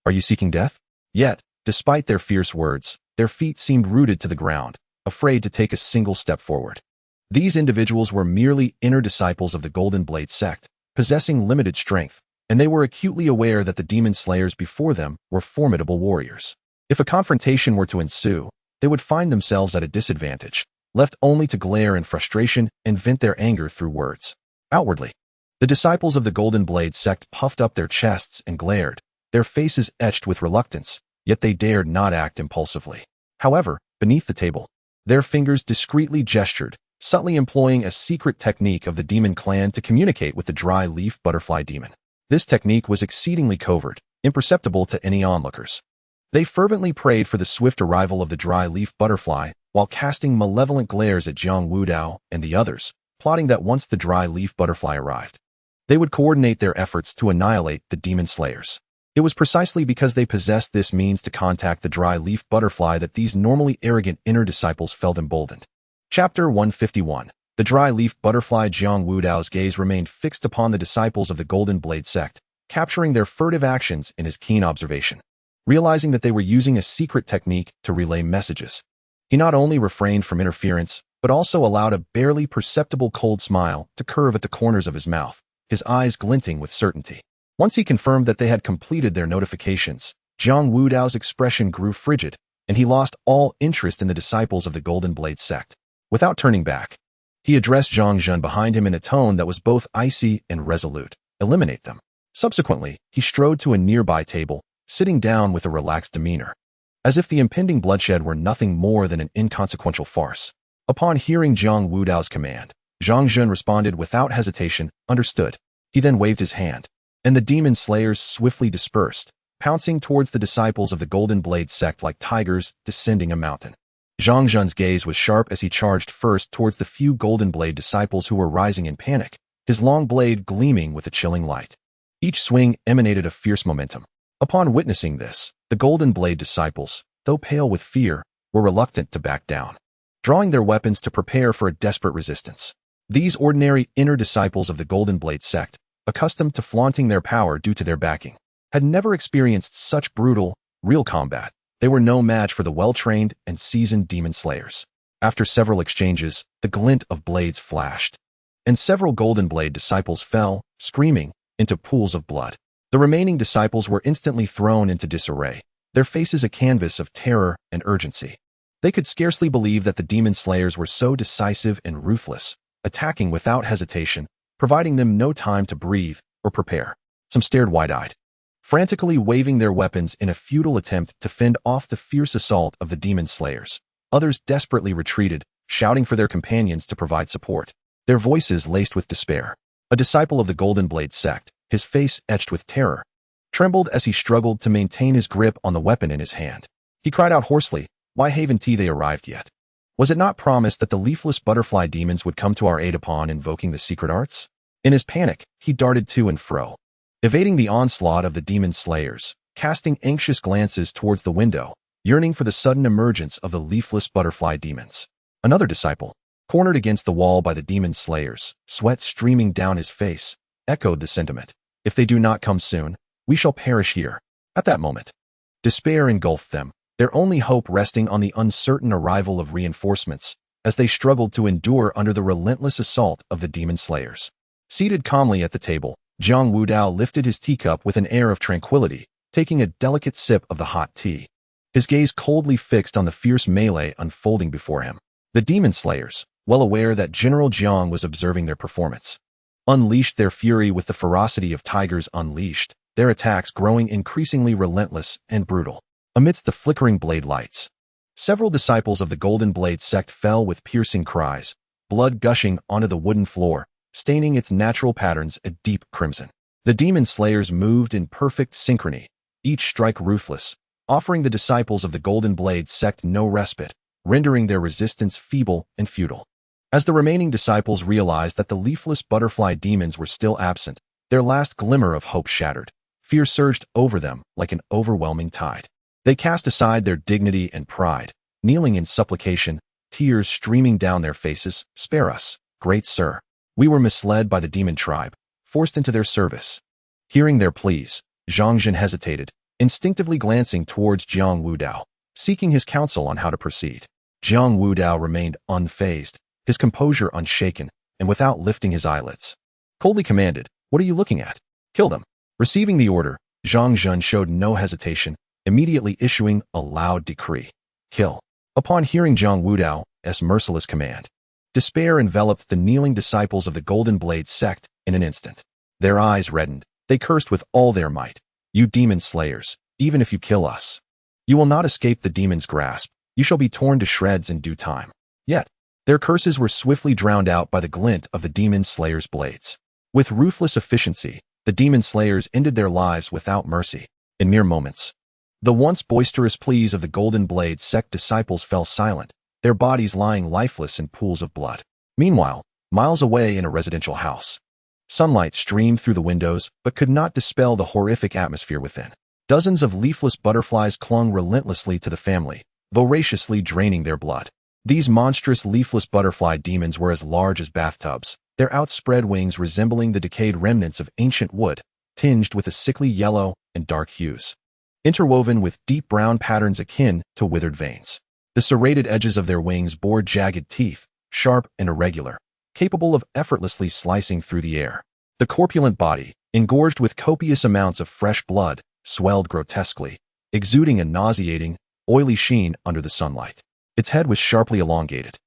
"Are you seeking death?" Yet, despite their fierce words, their feet seemed rooted to the ground, afraid to take a single step forward. These individuals were merely inner disciples of the Golden Blade sect, possessing limited strength, and they were acutely aware that the demon slayers before them were formidable warriors. If a confrontation were to ensue, they would find themselves at a disadvantage, left only to glare in frustration and vent their anger through words. Outwardly, the disciples of the Golden Blade sect puffed up their chests and glared, their faces etched with reluctance, yet they dared not act impulsively. However, beneath the table, their fingers discreetly gestured, subtly employing a secret technique of the demon clan to communicate with the dry leaf butterfly demon. This technique was exceedingly covert, imperceptible to any onlookers. They fervently prayed for the swift arrival of the dry leaf butterfly, while casting malevolent glares at Jiang Wudao and the others, plotting that once the dry leaf butterfly arrived, They would coordinate their efforts to annihilate the demon slayers. It was precisely because they possessed this means to contact the dry leaf butterfly that these normally arrogant inner disciples felt emboldened. Chapter 151. The dry leaf butterfly. Jiang Wudao's gaze remained fixed upon the disciples of the Golden Blade sect, capturing their furtive actions in his keen observation. Realizing that they were using a secret technique to relay messages, he not only refrained from interference, but also allowed a barely perceptible cold smile to curve at the corners of his mouth, his eyes glinting with certainty. Once he confirmed that they had completed their notifications, Jiang Wudao's expression grew frigid, and he lost all interest in the disciples of the Golden Blade sect. Without turning back, he addressed Zhang Zhen behind him in a tone that was both icy and resolute. Eliminate them. Subsequently, he strode to a nearby table, sitting down with a relaxed demeanor, as if the impending bloodshed were nothing more than an inconsequential farce. Upon hearing Jiang Wudao's command, Zhang Zhen responded without hesitation, understood. He then waved his hand, and the demon slayers swiftly dispersed, pouncing towards the disciples of the Golden Blade sect like tigers descending a mountain. Zhang Zhen's gaze was sharp as he charged first towards the few Golden Blade disciples who were rising in panic, his long blade gleaming with a chilling light. Each swing emanated a fierce momentum. Upon witnessing this, the Golden Blade disciples, though pale with fear, were reluctant to back down, drawing their weapons to prepare for a desperate resistance. These ordinary inner disciples of the Golden Blade sect, accustomed to flaunting their power due to their backing, had never experienced such brutal, real combat. They were no match for the well-trained and seasoned demon slayers. After several exchanges, the glint of blades flashed, and several Golden Blade disciples fell, screaming, into pools of blood. The remaining disciples were instantly thrown into disarray, their faces a canvas of terror and urgency. They could scarcely believe that the demon slayers were so decisive and ruthless, attacking without hesitation, providing them no time to breathe or prepare. Some stared wide-eyed, frantically waving their weapons in a futile attempt to fend off the fierce assault of the demon slayers. Others desperately retreated, shouting for their companions to provide support, their voices laced with despair. A disciple of the Golden Blade sect, his face etched with terror, trembled as he struggled to maintain his grip on the weapon in his hand. He cried out hoarsely, "Why haven't they arrived yet? Was it not promised that the leafless butterfly demons would come to our aid upon invoking the secret arts?" In his panic, he darted to and fro, evading the onslaught of the demon slayers, casting anxious glances towards the window, yearning for the sudden emergence of the leafless butterfly demons. Another disciple, cornered against the wall by the demon slayers, sweat streaming down his face, echoed the sentiment, "If they do not come soon, we shall perish here." At that moment, despair engulfed them, their only hope resting on the uncertain arrival of reinforcements, as they struggled to endure under the relentless assault of the demon slayers. Seated calmly at the table, Jiang Wudao lifted his teacup with an air of tranquility, taking a delicate sip of the hot tea, his gaze coldly fixed on the fierce melee unfolding before him. The demon slayers, well aware that General Jiang was observing their performance, unleashed their fury with the ferocity of tigers unleashed, their attacks growing increasingly relentless and brutal. Amidst the flickering blade lights, several disciples of the Golden Blade sect fell with piercing cries, blood gushing onto the wooden floor, staining its natural patterns a deep crimson. The demon slayers moved in perfect synchrony, each strike ruthless, offering the disciples of the Golden Blade sect no respite, rendering their resistance feeble and futile. As the remaining disciples realized that the leafless butterfly demons were still absent, their last glimmer of hope shattered. Fear surged over them like an overwhelming tide. They cast aside their dignity and pride, kneeling in supplication, tears streaming down their faces. "Spare us, great sir. We were misled by the demon tribe, forced into their service." Hearing their pleas, Zhang Zhen hesitated, instinctively glancing towards Jiang Wudao, seeking his counsel on how to proceed. Jiang Wudao remained unfazed, his composure unshaken, and without lifting his eyelids, coldly commanded, "What are you looking at? Kill them." Receiving the order, Zhang Zhen showed no hesitation, immediately issuing a loud decree. "Kill." Upon hearing Jiang Wudao's merciless command, despair enveloped the kneeling disciples of the Golden Blade sect in an instant. Their eyes reddened, they cursed with all their might, "You demon slayers, even if you kill us, you will not escape the demon's grasp. You shall be torn to shreds in due time." Yet, their curses were swiftly drowned out by the glint of the demon slayers' blades. With ruthless efficiency, the demon slayers ended their lives without mercy. In mere moments, the once boisterous pleas of the Golden Blade sect disciples fell silent, their bodies lying lifeless in pools of blood. Meanwhile, miles away in a residential house, Sunlight streamed through the windows, but could not dispel the horrific atmosphere within. Dozens of leafless butterflies clung relentlessly to the family, voraciously draining their blood. These monstrous leafless butterfly demons were as large as bathtubs, their outspread wings resembling the decayed remnants of ancient wood, tinged with a sickly yellow and dark hues, interwoven with deep brown patterns akin to withered veins. The serrated edges of their wings bore jagged teeth, sharp and irregular, capable of effortlessly slicing through the air. The corpulent body, engorged with copious amounts of fresh blood, swelled grotesquely, exuding a nauseating, oily sheen under the sunlight. Its head was sharply elongated,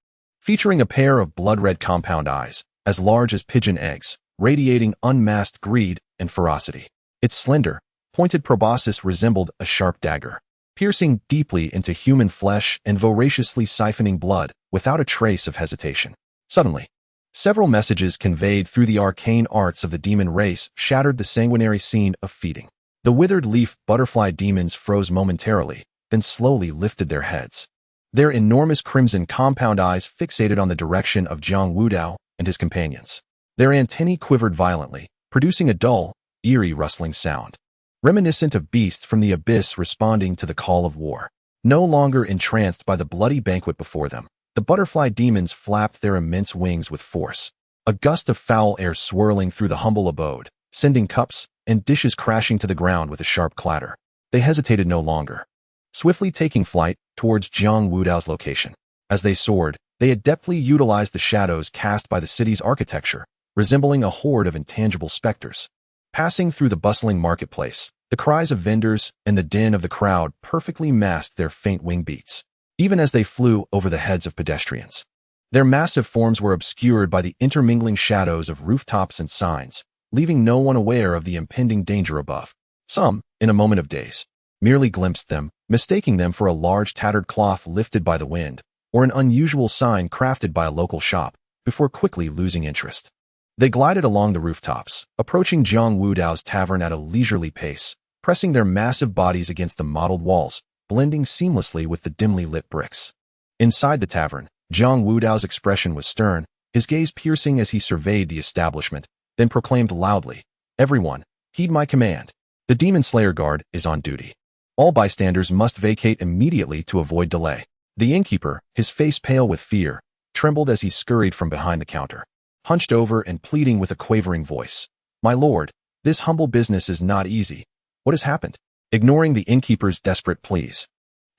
featuring a pair of blood-red compound eyes, as large as pigeon eggs, radiating unmasked greed and ferocity. Its slender, pointed proboscis resembled a sharp dagger, piercing deeply into human flesh and voraciously siphoning blood without a trace of hesitation. Suddenly, several messages conveyed through the arcane arts of the demon race shattered the sanguinary scene of feeding. The withered leaf butterfly demons froze momentarily, then slowly lifted their heads. Their enormous crimson compound eyes fixated on the direction of Jiang Wudao and his companions. Their antennae quivered violently, producing a dull, eerie rustling sound, reminiscent of beasts from the abyss responding to the call of war. No longer entranced by the bloody banquet before them, the butterfly demons flapped their immense wings with force, a gust of foul air swirling through the humble abode, sending cups and dishes crashing to the ground with a sharp clatter. They hesitated no longer, swiftly taking flight towards Jiang Wudao's location. As they soared, they adeptly utilized the shadows cast by the city's architecture, resembling a horde of intangible specters. Passing through the bustling marketplace, the cries of vendors and the din of the crowd perfectly masked their faint wing beats, even as they flew over the heads of pedestrians. Their massive forms were obscured by the intermingling shadows of rooftops and signs, leaving no one aware of the impending danger above. Some, in a moment of daze, merely glimpsed them, mistaking them for a large tattered cloth lifted by the wind, or an unusual sign crafted by a local shop, before quickly losing interest. They glided along the rooftops, approaching Jiang Wudao's tavern at a leisurely pace, pressing their massive bodies against the mottled walls, blending seamlessly with the dimly lit bricks. Inside the tavern, Jiang Wudao's expression was stern, his gaze piercing as he surveyed the establishment, then proclaimed loudly, "Everyone, heed my command. The Demon Slayer Guard is on duty. All bystanders must vacate immediately to avoid delay." The innkeeper, his face pale with fear, trembled as he scurried from behind the counter, hunched over and pleading with a quavering voice, "My lord, this humble business is not easy. What has happened?" Ignoring the innkeeper's desperate pleas,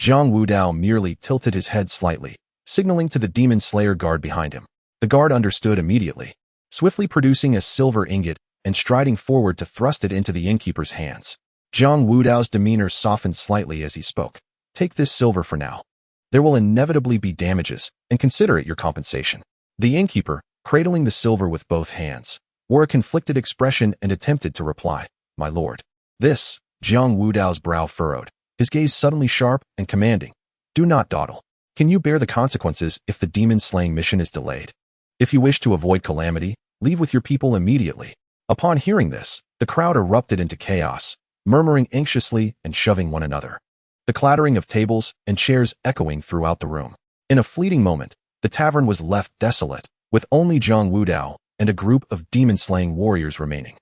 Jiang Wudao merely tilted his head slightly, signaling to the Demon Slayer Guard behind him. The guard understood immediately, swiftly producing a silver ingot and striding forward to thrust it into the innkeeper's hands. Jiang Wudao's demeanor softened slightly as he spoke. "Take this silver for now. There will inevitably be damages, and consider it your compensation." The innkeeper, cradling the silver with both hands, wore a conflicted expression and attempted to reply, "My lord." This, Jiang Wudao's brow furrowed, his gaze suddenly sharp and commanding. "Do not dawdle. Can you bear the consequences if the demon-slaying mission is delayed? If you wish to avoid calamity, leave with your people immediately." Upon hearing this, the crowd erupted into chaos, murmuring anxiously and shoving one another, the clattering of tables and chairs echoing throughout the room. In a fleeting moment, the tavern was left desolate, with only Jiang Wudao and a group of demon-slaying warriors remaining,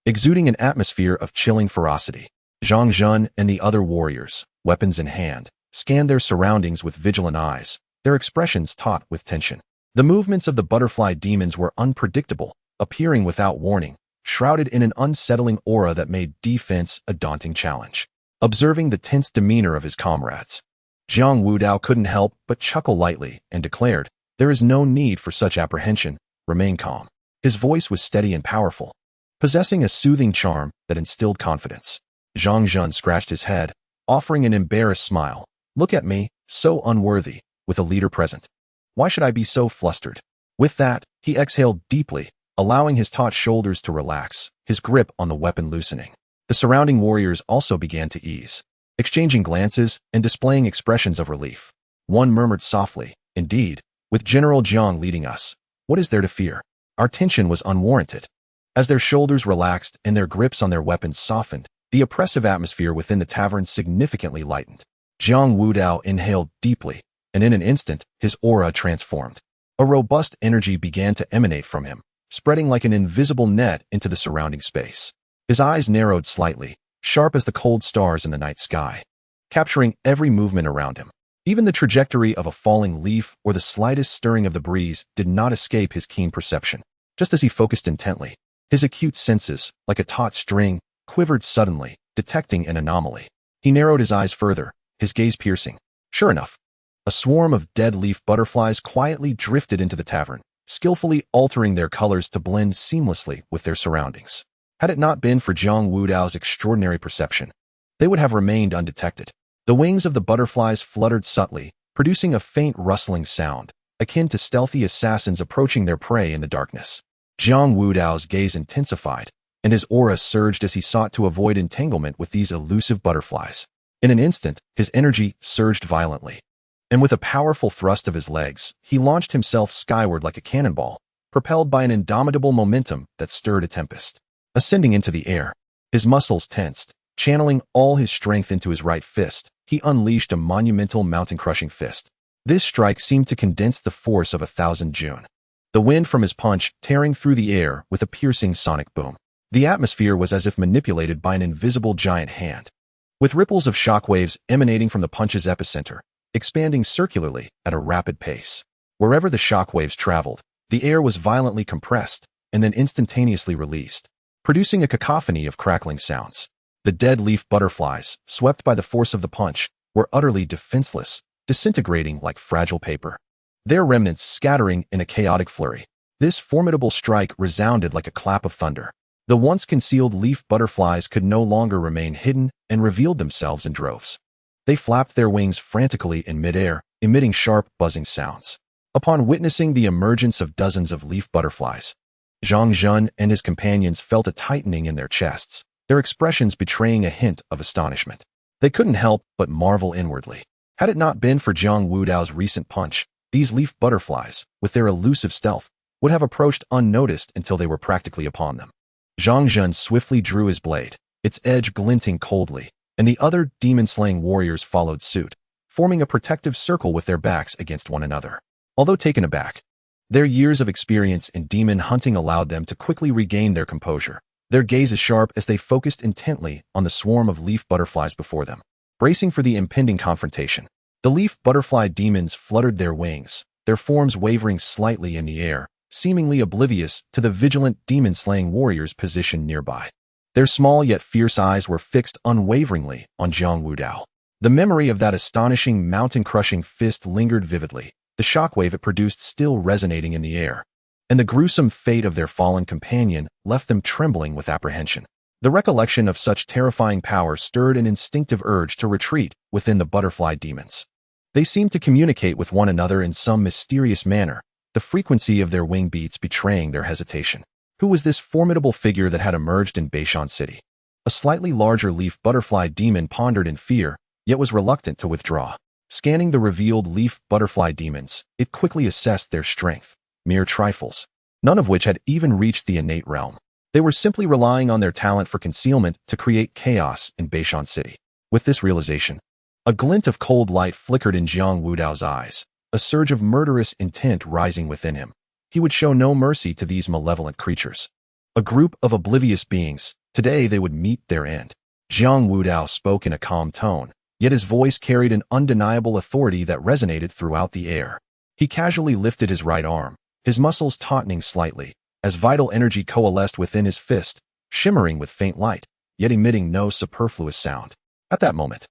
exuding an atmosphere of chilling ferocity. Zhang Zhun and the other warriors, weapons in hand, scanned their surroundings with vigilant eyes, their expressions taut with tension. The movements of the butterfly demons were unpredictable, appearing without warning, shrouded in an unsettling aura that made defense a daunting challenge. Observing the tense demeanor of his comrades, Jiang Wudao couldn't help but chuckle lightly and declared, "There is no need for such apprehension. Remain calm." His voice was steady and powerful, possessing a soothing charm that instilled confidence. Zhang Zhun scratched his head, offering an embarrassed smile. "Look at me, so unworthy, with a leader present. Why should I be so flustered?" With that, he exhaled deeply, allowing his taut shoulders to relax, his grip on the weapon loosening. The surrounding warriors also began to ease, exchanging glances and displaying expressions of relief. One murmured softly, "Indeed, with General Jiang leading us, what is there to fear?" Our tension was unwarranted. As their shoulders relaxed and their grips on their weapons softened, the oppressive atmosphere within the tavern significantly lightened. Jiang Wudao inhaled deeply, and in an instant, his aura transformed. A robust energy began to emanate from him, spreading like an invisible net into the surrounding space. His eyes narrowed slightly, sharp as the cold stars in the night sky, capturing every movement around him. Even the trajectory of a falling leaf or the slightest stirring of the breeze did not escape his keen perception. Just as he focused intently, his acute senses, like a taut string, quivered suddenly, detecting an anomaly. He narrowed his eyes further, his gaze piercing. Sure enough, a swarm of dead leaf butterflies quietly drifted into the tavern, skillfully altering their colors to blend seamlessly with their surroundings. Had it not been for Jiang Wudao's extraordinary perception, they would have remained undetected. The wings of the butterflies fluttered subtly, producing a faint rustling sound, akin to stealthy assassins approaching their prey in the darkness. Jiang Wudao's gaze intensified, and his aura surged as he sought to avoid entanglement with these elusive butterflies. In an instant, his energy surged violently, and with a powerful thrust of his legs, he launched himself skyward like a cannonball, propelled by an indomitable momentum that stirred a tempest. Ascending into the air, his muscles tensed, channeling all his strength into his right fist, he unleashed a monumental mountain-crushing fist. This strike seemed to condense the force of 1,000 June. The wind from his punch tearing through the air with a piercing sonic boom. The atmosphere was as if manipulated by an invisible giant hand, with ripples of shockwaves emanating from the punch's epicenter, expanding circularly at a rapid pace. Wherever the shockwaves traveled, the air was violently compressed and then instantaneously released, producing a cacophony of crackling sounds. The dead leaf butterflies, swept by the force of the punch, were utterly defenseless, disintegrating like fragile paper, their remnants scattering in a chaotic flurry. This formidable strike resounded like a clap of thunder. The once concealed leaf butterflies could no longer remain hidden and revealed themselves in droves. They flapped their wings frantically in midair, emitting sharp, buzzing sounds. Upon witnessing the emergence of dozens of leaf butterflies, Zhang Zhun and his companions felt a tightening in their chests, their expressions betraying a hint of astonishment. They couldn't help but marvel inwardly. Had it not been for Jiang Wudao's recent punch, these leaf butterflies, with their elusive stealth, would have approached unnoticed until they were practically upon them. Zhang Zhun swiftly drew his blade, its edge glinting coldly, and the other demon-slaying warriors followed suit, forming a protective circle with their backs against one another. Although taken aback, their years of experience in demon hunting allowed them to quickly regain their composure, their gazes sharp as they focused intently on the swarm of leaf butterflies before them. Bracing for the impending confrontation, the leaf butterfly demons fluttered their wings, their forms wavering slightly in the air, seemingly oblivious to the vigilant demon-slaying warriors positioned nearby. Their small yet fierce eyes were fixed unwaveringly on Jiang Wudao. The memory of that astonishing mountain-crushing fist lingered vividly, the shockwave it produced still resonating in the air, and the gruesome fate of their fallen companion left them trembling with apprehension. The recollection of such terrifying power stirred an instinctive urge to retreat within the butterfly demons. They seemed to communicate with one another in some mysterious manner, the frequency of their wing beats betraying their hesitation. Who was this formidable figure that had emerged in Beishan City? A slightly larger leaf butterfly demon pondered in fear, yet was reluctant to withdraw. Scanning the revealed leaf butterfly demons, it quickly assessed their strength. Mere trifles, none of which had even reached the innate realm. They were simply relying on their talent for concealment to create chaos in Beishan City. With this realization, a glint of cold light flickered in Jiang Wudao's eyes, a surge of murderous intent rising within him. He would show no mercy to these malevolent creatures. A group of oblivious beings, today they would meet their end. Jiang Wudao spoke in a calm tone, yet his voice carried an undeniable authority that resonated throughout the air. He casually lifted his right arm, his muscles tautening slightly, as vital energy coalesced within his fist, shimmering with faint light, yet emitting no superfluous sound. At that moment,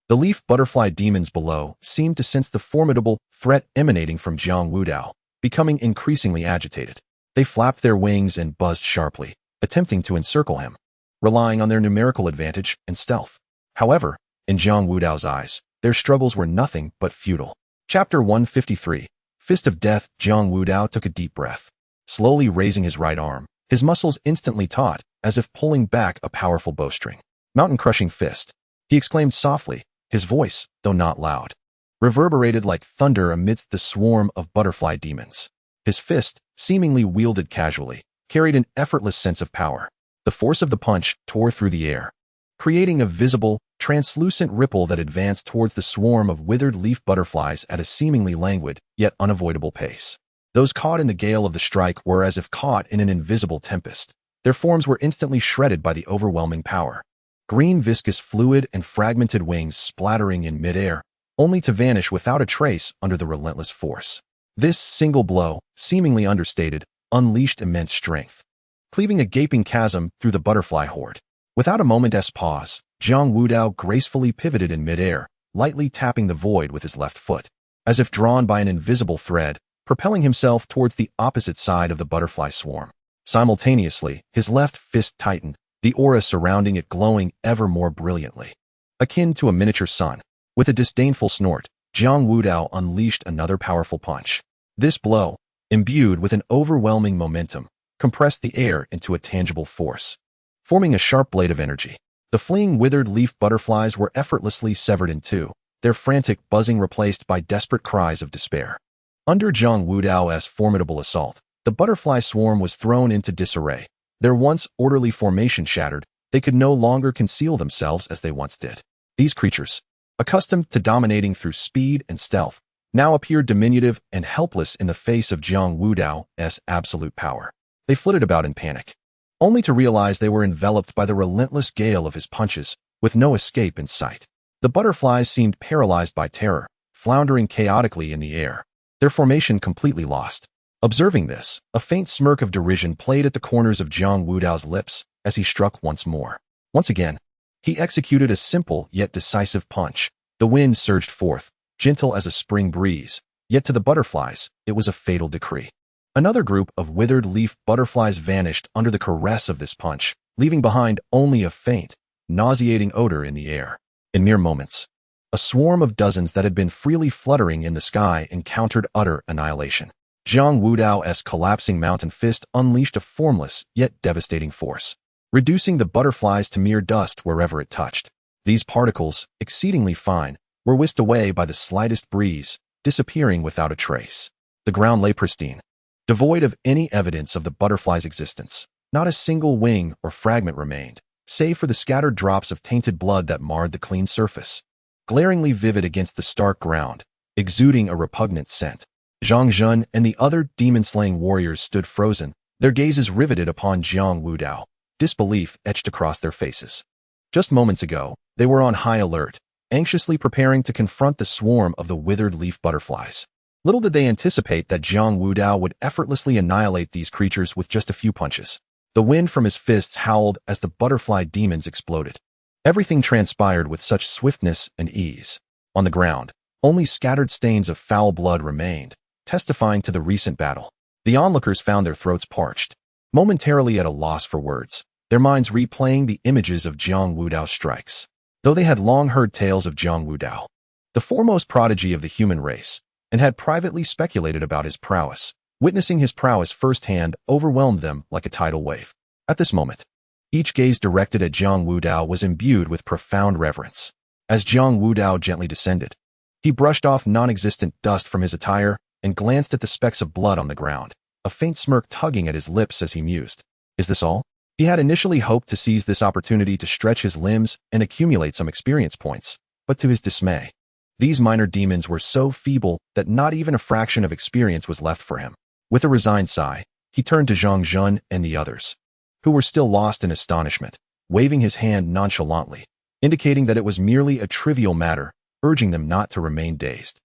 the leaf butterfly demons below seemed to sense the formidable threat emanating from Jiang Wudao, becoming increasingly agitated. They flapped their wings and buzzed sharply, attempting to encircle him, relying on their numerical advantage and stealth. However, in Jiang Wudao's eyes, their struggles were nothing but futile. Chapter 153. Fist of Death. Jiang Wudao took a deep breath, slowly raising his right arm, his muscles instantly taut, as if pulling back a powerful bowstring. Mountain-crushing fist, he exclaimed softly, his voice, though not loud, reverberated like thunder amidst the swarm of butterfly demons. His fist, seemingly wielded casually, carried an effortless sense of power. The force of the punch tore through the air, creating a visible, translucent ripple that advanced towards the swarm of withered leaf butterflies at a seemingly languid, yet unavoidable pace. Those caught in the gale of the strike were as if caught in an invisible tempest. Their forms were instantly shredded by the overwhelming power. Green viscous fluid and fragmented wings splattering in midair, only to vanish without a trace under the relentless force. This single blow, seemingly understated, unleashed immense strength, cleaving a gaping chasm through the butterfly horde. Without a moment's pause, Jiang Wudao gracefully pivoted in midair, lightly tapping the void with his left foot, as if drawn by an invisible thread, propelling himself towards the opposite side of the butterfly swarm. Simultaneously, his left fist tightened, the aura surrounding it glowing ever more brilliantly. Akin to a miniature sun, with a disdainful snort, Jiang Wudao unleashed another powerful punch. This blow, imbued with an overwhelming momentum, compressed the air into a tangible force, forming a sharp blade of energy. The fleeing withered leaf butterflies were effortlessly severed in two, their frantic buzzing replaced by desperate cries of despair. Under Jiang Wudao's formidable assault, the butterfly swarm was thrown into disarray. Their once orderly formation shattered, they could no longer conceal themselves as they once did. These creatures, accustomed to dominating through speed and stealth, now appeared diminutive and helpless in the face of Jiang Wudao's absolute power. They flitted about in panic, only to realize they were enveloped by the relentless gale of his punches, with no escape in sight. The butterflies seemed paralyzed by terror, floundering chaotically in the air, their formation completely lost. Observing this, a faint smirk of derision played at the corners of Jiang Wudao's lips as he struck once more. Once again, he executed a simple yet decisive punch. The wind surged forth, gentle as a spring breeze, yet to the butterflies, it was a fatal decree. Another group of withered leaf butterflies vanished under the caress of this punch, leaving behind only a faint, nauseating odor in the air. In mere moments, a swarm of dozens that had been freely fluttering in the sky encountered utter annihilation. Jiang Wudao's collapsing mountain fist unleashed a formless yet devastating force, reducing the butterflies to mere dust wherever it touched. These particles, exceedingly fine, were whisked away by the slightest breeze, disappearing without a trace. The ground lay pristine, devoid of any evidence of the butterfly's existence. Not a single wing or fragment remained, save for the scattered drops of tainted blood that marred the clean surface, glaringly vivid against the stark ground, exuding a repugnant scent. Zhang Zhun and the other demon-slaying warriors stood frozen, their gazes riveted upon Jiang Wudao, disbelief etched across their faces. Just moments ago, they were on high alert, anxiously preparing to confront the swarm of the withered leaf butterflies. Little did they anticipate that Jiang Wudao would effortlessly annihilate these creatures with just a few punches. The wind from his fists howled as the butterfly demons exploded. Everything transpired with such swiftness and ease. On the ground, only scattered stains of foul blood remained, testifying to the recent battle. The onlookers found their throats parched, momentarily at a loss for words, their minds replaying the images of Jiang Wudao's strikes. Though they had long heard tales of Jiang Wudao, the foremost prodigy of the human race, and had privately speculated about his prowess, witnessing his prowess firsthand overwhelmed them like a tidal wave. At this moment, each gaze directed at Jiang Wudao was imbued with profound reverence. As Jiang Wudao gently descended, he brushed off non-existent dust from his attire and glanced at the specks of blood on the ground, a faint smirk tugging at his lips as he mused. Is this all? He had initially hoped to seize this opportunity to stretch his limbs and accumulate some experience points, but to his dismay, these minor demons were so feeble that not even a fraction of experience was left for him. With a resigned sigh, he turned to Zhang Zhun and the others, who were still lost in astonishment, waving his hand nonchalantly, indicating that it was merely a trivial matter, urging them not to remain dazed.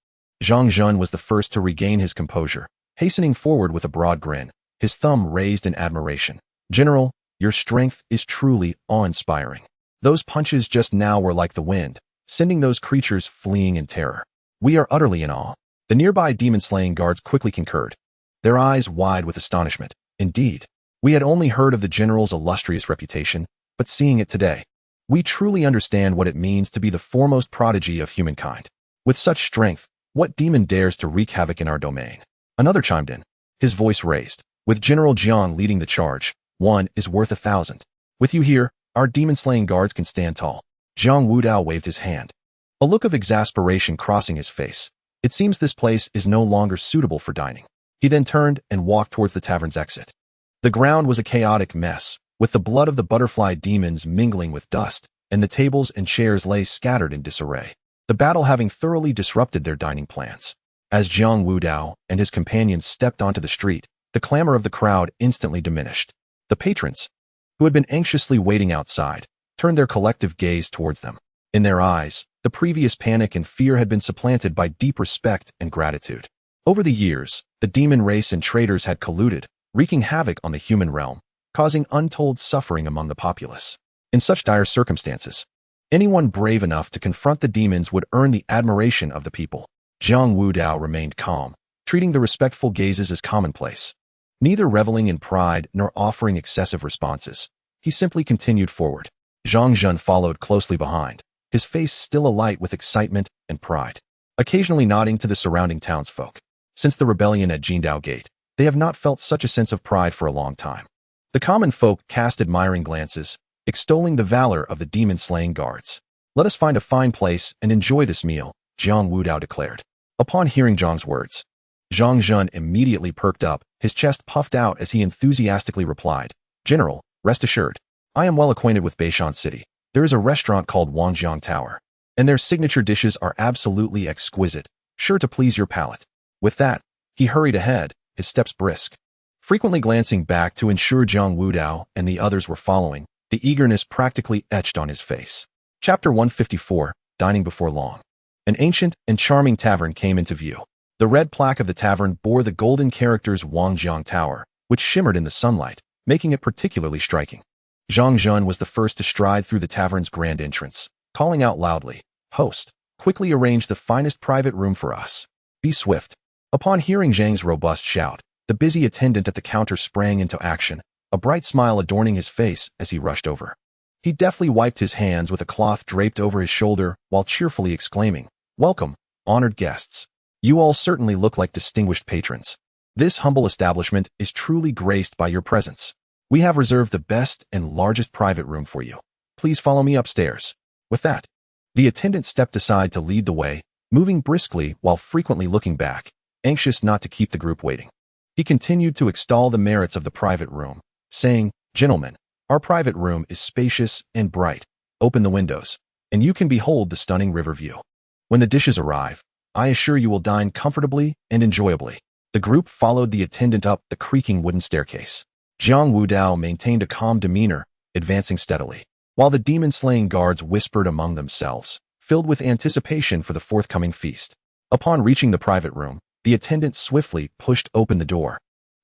Zhang Zhun was the first to regain his composure, hastening forward with a broad grin, his thumb raised in admiration. General, your strength is truly awe-inspiring. Those punches just now were like the wind, sending those creatures fleeing in terror. We are utterly in awe. The nearby demon-slaying guards quickly concurred, their eyes wide with astonishment. Indeed, we had only heard of the general's illustrious reputation, but seeing it today, we truly understand what it means to be the foremost prodigy of humankind. With such strength, what demon dares to wreak havoc in our domain? Another chimed in, his voice raised. With General Jiang leading the charge, 1 is worth 1,000. With you here, our demon-slaying guards can stand tall. Jiang Wudao waved his hand, a look of exasperation crossing his face. It seems this place is no longer suitable for dining. He then turned and walked towards the tavern's exit. The ground was a chaotic mess, with the blood of the butterfly demons mingling with dust, and the tables and chairs lay scattered in disarray, the battle having thoroughly disrupted their dining plans. As Jiang Wudao and his companions stepped onto the street, the clamor of the crowd instantly diminished. The patrons, who had been anxiously waiting outside, turned their collective gaze towards them. In their eyes, the previous panic and fear had been supplanted by deep respect and gratitude. Over the years, the demon race and traitors had colluded, wreaking havoc on the human realm, causing untold suffering among the populace. In such dire circumstances, anyone brave enough to confront the demons would earn the admiration of the people. Jiang Wudao remained calm, treating the respectful gazes as commonplace. Neither reveling in pride nor offering excessive responses, he simply continued forward. Zhang Zhen followed closely behind, his face still alight with excitement and pride, occasionally nodding to the surrounding townsfolk. Since the rebellion at Jindao Gate, they have not felt such a sense of pride for a long time. The common folk cast admiring glances, extolling the valor of the demon-slaying guards. "Let us find a fine place and enjoy this meal," Jiang Wudao declared. Upon hearing Zhang's words, Zhang Zhen immediately perked up, his chest puffed out as he enthusiastically replied, "General, rest assured, I am well acquainted with Beishan City. There is a restaurant called Wangjiang Tower, and their signature dishes are absolutely exquisite, sure to please your palate." With that, he hurried ahead, his steps brisk, frequently glancing back to ensure Jiang Wudao and the others were following, the eagerness practically etched on his face. Chapter 154, Dining Before Long. An ancient and charming tavern came into view. The red plaque of the tavern bore the golden characters Wangjiang Tower, which shimmered in the sunlight, making it particularly striking. Zhang Zhen was the first to stride through the tavern's grand entrance, calling out loudly, "Host, quickly arrange the finest private room for us. Be swift." Upon hearing Zhang's robust shout, the busy attendant at the counter sprang into action, a bright smile adorning his face as he rushed over. He deftly wiped his hands with a cloth draped over his shoulder while cheerfully exclaiming, "Welcome, honored guests. You all certainly look like distinguished patrons. This humble establishment is truly graced by your presence. We have reserved the best and largest private room for you. Please follow me upstairs." With that, the attendant stepped aside to lead the way, moving briskly while frequently looking back, anxious not to keep the group waiting. He continued to extol the merits of the private room, saying, "Gentlemen, our private room is spacious and bright. Open the windows, and you can behold the stunning river view. When the dishes arrive, I assure you will dine comfortably and enjoyably." The group followed the attendant up the creaking wooden staircase. Jiang Wudao maintained a calm demeanor, advancing steadily, while the demon-slaying guards whispered among themselves, filled with anticipation for the forthcoming feast. Upon reaching the private room, the attendant swiftly pushed open the door,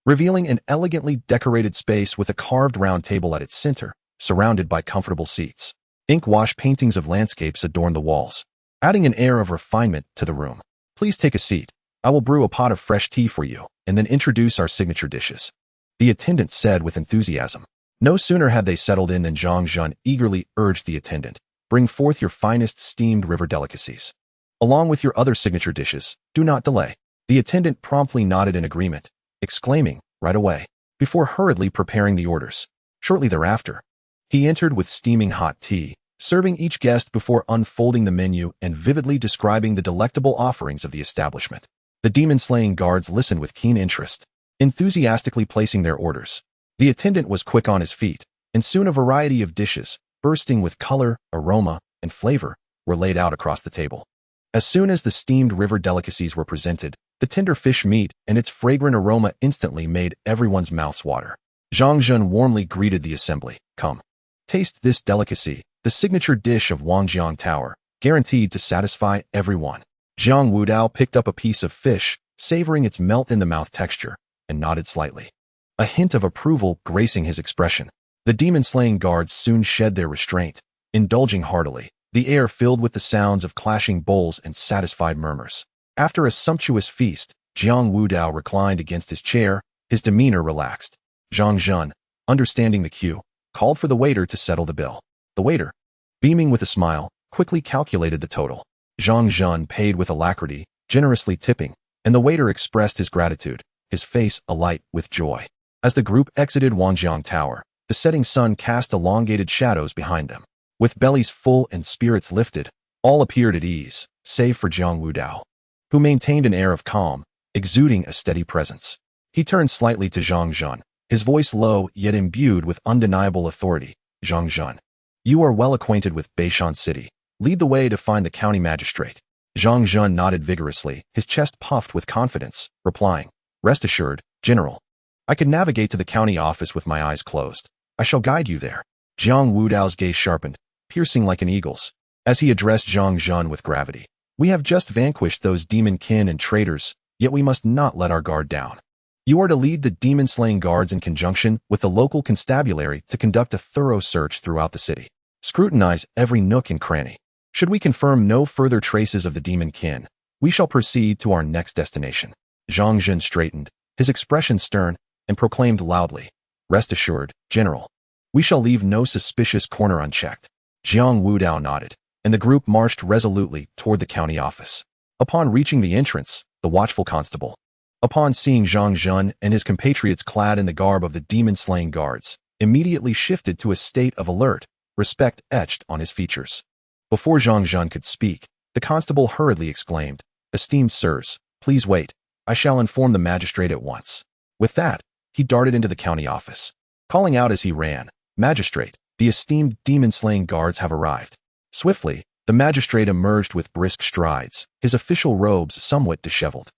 revealing an elegantly decorated space with a carved round table at its center, surrounded by comfortable seats. Ink-wash paintings of landscapes adorned the walls, adding an air of refinement to the room. "Please take a seat. I will brew a pot of fresh tea for you, and then introduce our signature dishes," the attendant said with enthusiasm. No sooner had they settled in than Zhang Zhen eagerly urged the attendant, "Bring forth your finest steamed river delicacies, along with your other signature dishes. Do not delay." The attendant promptly nodded in agreement, exclaiming, "Right away," before hurriedly preparing the orders. Shortly thereafter, he entered with steaming hot tea, serving each guest before unfolding the menu and vividly describing the delectable offerings of the establishment. The demon-slaying guards listened with keen interest, enthusiastically placing their orders. The attendant was quick on his feet, and soon a variety of dishes, bursting with color, aroma, and flavor, were laid out across the table. As soon as the steamed river delicacies were presented, the tender fish meat and its fragrant aroma instantly made everyone's mouths water. Zhang Zhen warmly greeted the assembly. "Come, taste this delicacy, the signature dish of Wangjiang Tower, guaranteed to satisfy everyone." Jiang Wudao picked up a piece of fish, savoring its melt-in-the-mouth texture, and nodded slightly, a hint of approval gracing his expression. The demon-slaying guards soon shed their restraint, indulging heartily, the air filled with the sounds of clashing bowls and satisfied murmurs. After a sumptuous feast, Jiang Wudao reclined against his chair, his demeanor relaxed. Zhang Zhen, understanding the cue, called for the waiter to settle the bill. The waiter, beaming with a smile, quickly calculated the total. Zhang Zhen paid with alacrity, generously tipping, and the waiter expressed his gratitude, his face alight with joy. As the group exited Wangjiang Tower, the setting sun cast elongated shadows behind them. With bellies full and spirits lifted, all appeared at ease, save for Jiang Wudao, who maintained an air of calm, exuding a steady presence. He turned slightly to Zhang Zhen, his voice low yet imbued with undeniable authority. "Zhang Zhen, you are well acquainted with Beishan City. Lead the way to find the county magistrate." Zhang Zhun nodded vigorously, his chest puffed with confidence, replying, "Rest assured, General. I could navigate to the county office with my eyes closed. I shall guide you there." Jiang Wudao's gaze sharpened, piercing like an eagle's, as he addressed Zhang Zhun with gravity. "We have just vanquished those demon kin and traitors, yet we must not let our guard down. You are to lead the demon-slaying guards in conjunction with the local constabulary to conduct a thorough search throughout the city. Scrutinize every nook and cranny. Should we confirm no further traces of the demon kin, we shall proceed to our next destination." Zhang Zhun straightened, his expression stern, and proclaimed loudly, "Rest assured, General. We shall leave no suspicious corner unchecked." Jiang Wudao nodded, and the group marched resolutely toward the county office. Upon reaching the entrance, the watchful constable, upon seeing Zhang Zhun and his compatriots clad in the garb of the demon-slaying guards, immediately shifted to a state of alert, respect etched on his features. Before Zhang Zhun could speak, the constable hurriedly exclaimed, "Esteemed sirs, please wait. I shall inform the magistrate at once." With that, he darted into the county office, calling out as he ran, "Magistrate, the esteemed demon-slaying guards have arrived." Swiftly, the magistrate emerged with brisk strides, his official robes somewhat disheveled.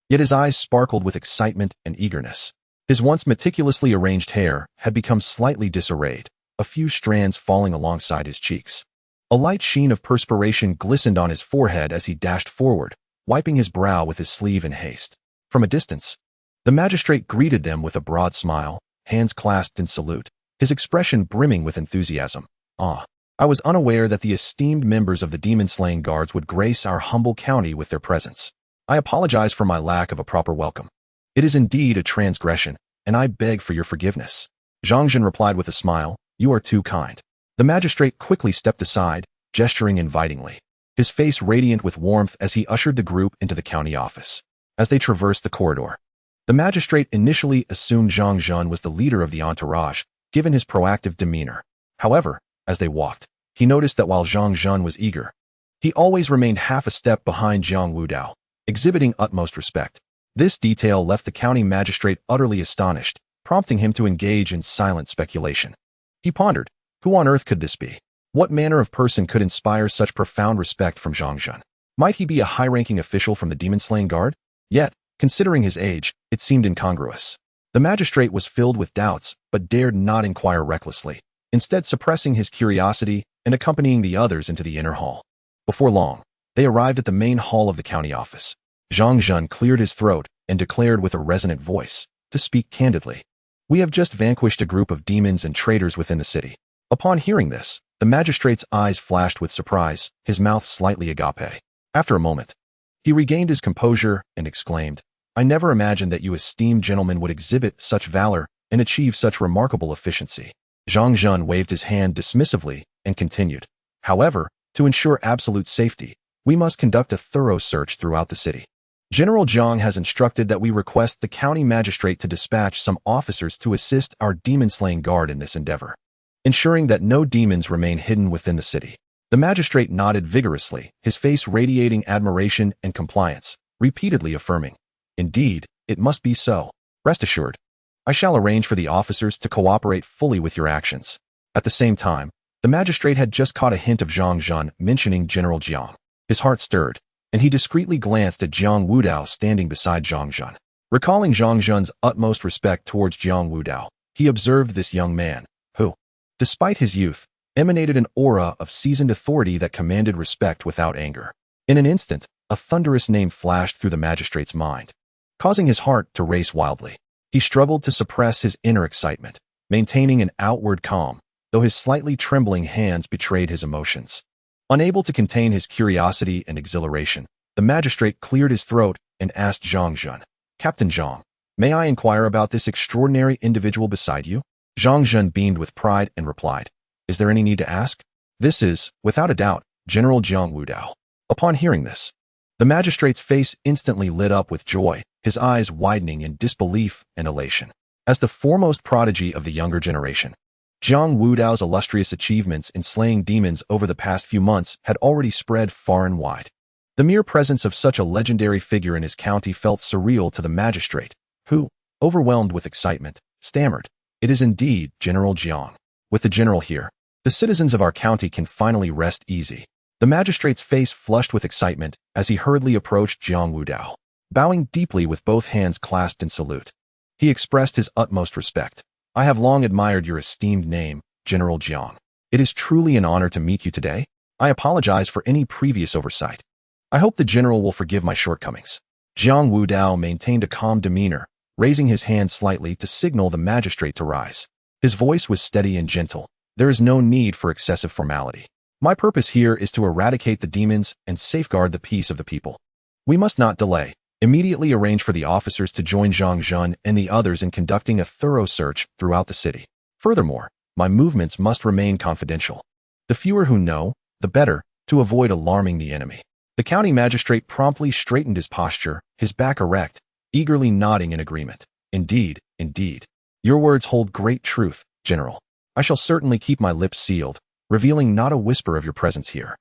Yet his eyes sparkled with excitement and eagerness. His once meticulously arranged hair had become slightly disarrayed, a few strands falling alongside his cheeks. A light sheen of perspiration glistened on his forehead as he dashed forward, wiping his brow with his sleeve in haste. From a distance, the magistrate greeted them with a broad smile, hands clasped in salute, his expression brimming with enthusiasm. "Ah, I was unaware that the esteemed members of the demon-slaying guards would grace our humble county with their presence. I apologize for my lack of a proper welcome. It is indeed a transgression, and I beg for your forgiveness." Zhang Zhun replied with a smile, "You are too kind." The magistrate quickly stepped aside, gesturing invitingly, his face radiant with warmth as he ushered the group into the county office. As they traversed the corridor, the magistrate initially assumed Zhang Zhun was the leader of the entourage, given his proactive demeanor. However, as they walked, he noticed that while Zhang Zhun was eager, he always remained half a step behind Jiang Wudao, exhibiting utmost respect. This detail left the county magistrate utterly astonished, prompting him to engage in silent speculation. He pondered, who on earth could this be? What manner of person could inspire such profound respect from Zhang Zhun? Might he be a high-ranking official from the demon-slaying guard? Yet, considering his age, it seemed incongruous. The magistrate was filled with doubts, but dared not inquire recklessly, instead suppressing his curiosity and accompanying the others into the inner hall. Before long, they arrived at the main hall of the county office. Zhang Zhun cleared his throat and declared with a resonant voice, "To speak candidly, we have just vanquished a group of demons and traitors within the city." Upon hearing this, the magistrate's eyes flashed with surprise, his mouth slightly agape. After a moment, he regained his composure and exclaimed, "I never imagined that you esteemed gentlemen would exhibit such valor and achieve such remarkable efficiency." Zhang Zhun waved his hand dismissively and continued, "However, to ensure absolute safety, we must conduct a thorough search throughout the city. General Jiang has instructed that we request the county magistrate to dispatch some officers to assist our demon-slaying guard in this endeavor, ensuring that no demons remain hidden within the city." The magistrate nodded vigorously, his face radiating admiration and compliance, repeatedly affirming, "Indeed, it must be so. Rest assured, I shall arrange for the officers to cooperate fully with your actions." At the same time, the magistrate had just caught a hint of Zhang Zhun mentioning General Jiang. His heart stirred, and he discreetly glanced at Jiang Wudao standing beside Zhang Zhun. Recalling Zhang Zhun's utmost respect towards Jiang Wudao, he observed this young man, who, despite his youth, emanated an aura of seasoned authority that commanded respect without anger. In an instant, a thunderous name flashed through the magistrate's mind, causing his heart to race wildly. He struggled to suppress his inner excitement, maintaining an outward calm, though his slightly trembling hands betrayed his emotions. Unable to contain his curiosity and exhilaration, the magistrate cleared his throat and asked Zhang Zhun, "Captain Zhang, may I inquire about this extraordinary individual beside you?" Zhang Zhun beamed with pride and replied, "Is there any need to ask? This is, without a doubt, General Jiang Wudao." Upon hearing this, the magistrate's face instantly lit up with joy, his eyes widening in disbelief and elation. As the foremost prodigy of the younger generation, Jiang Wudao's illustrious achievements in slaying demons over the past few months had already spread far and wide. The mere presence of such a legendary figure in his county felt surreal to the magistrate, who, overwhelmed with excitement, stammered, "It is indeed General Jiang. With the general here, the citizens of our county can finally rest easy." The magistrate's face flushed with excitement as he hurriedly approached Jiang Wudao, bowing deeply with both hands clasped in salute. He expressed his utmost respect. I have long admired your esteemed name, General Jiang. It is truly an honor to meet you today. I apologize for any previous oversight. I hope the general will forgive my shortcomings. Jiang Wudao maintained a calm demeanor, raising his hand slightly to signal the magistrate to rise. His voice was steady and gentle. There is no need for excessive formality. My purpose here is to eradicate the demons and safeguard the peace of the people. We must not delay. Immediately arrange for the officers to join Zhang Zhen and the others in conducting a thorough search throughout the city. Furthermore, my movements must remain confidential. The fewer who know, the better, to avoid alarming the enemy. The county magistrate promptly straightened his posture, his back erect, eagerly nodding in agreement. Indeed, indeed. Your words hold great truth, General. I shall certainly keep my lips sealed, revealing not a whisper of your presence here.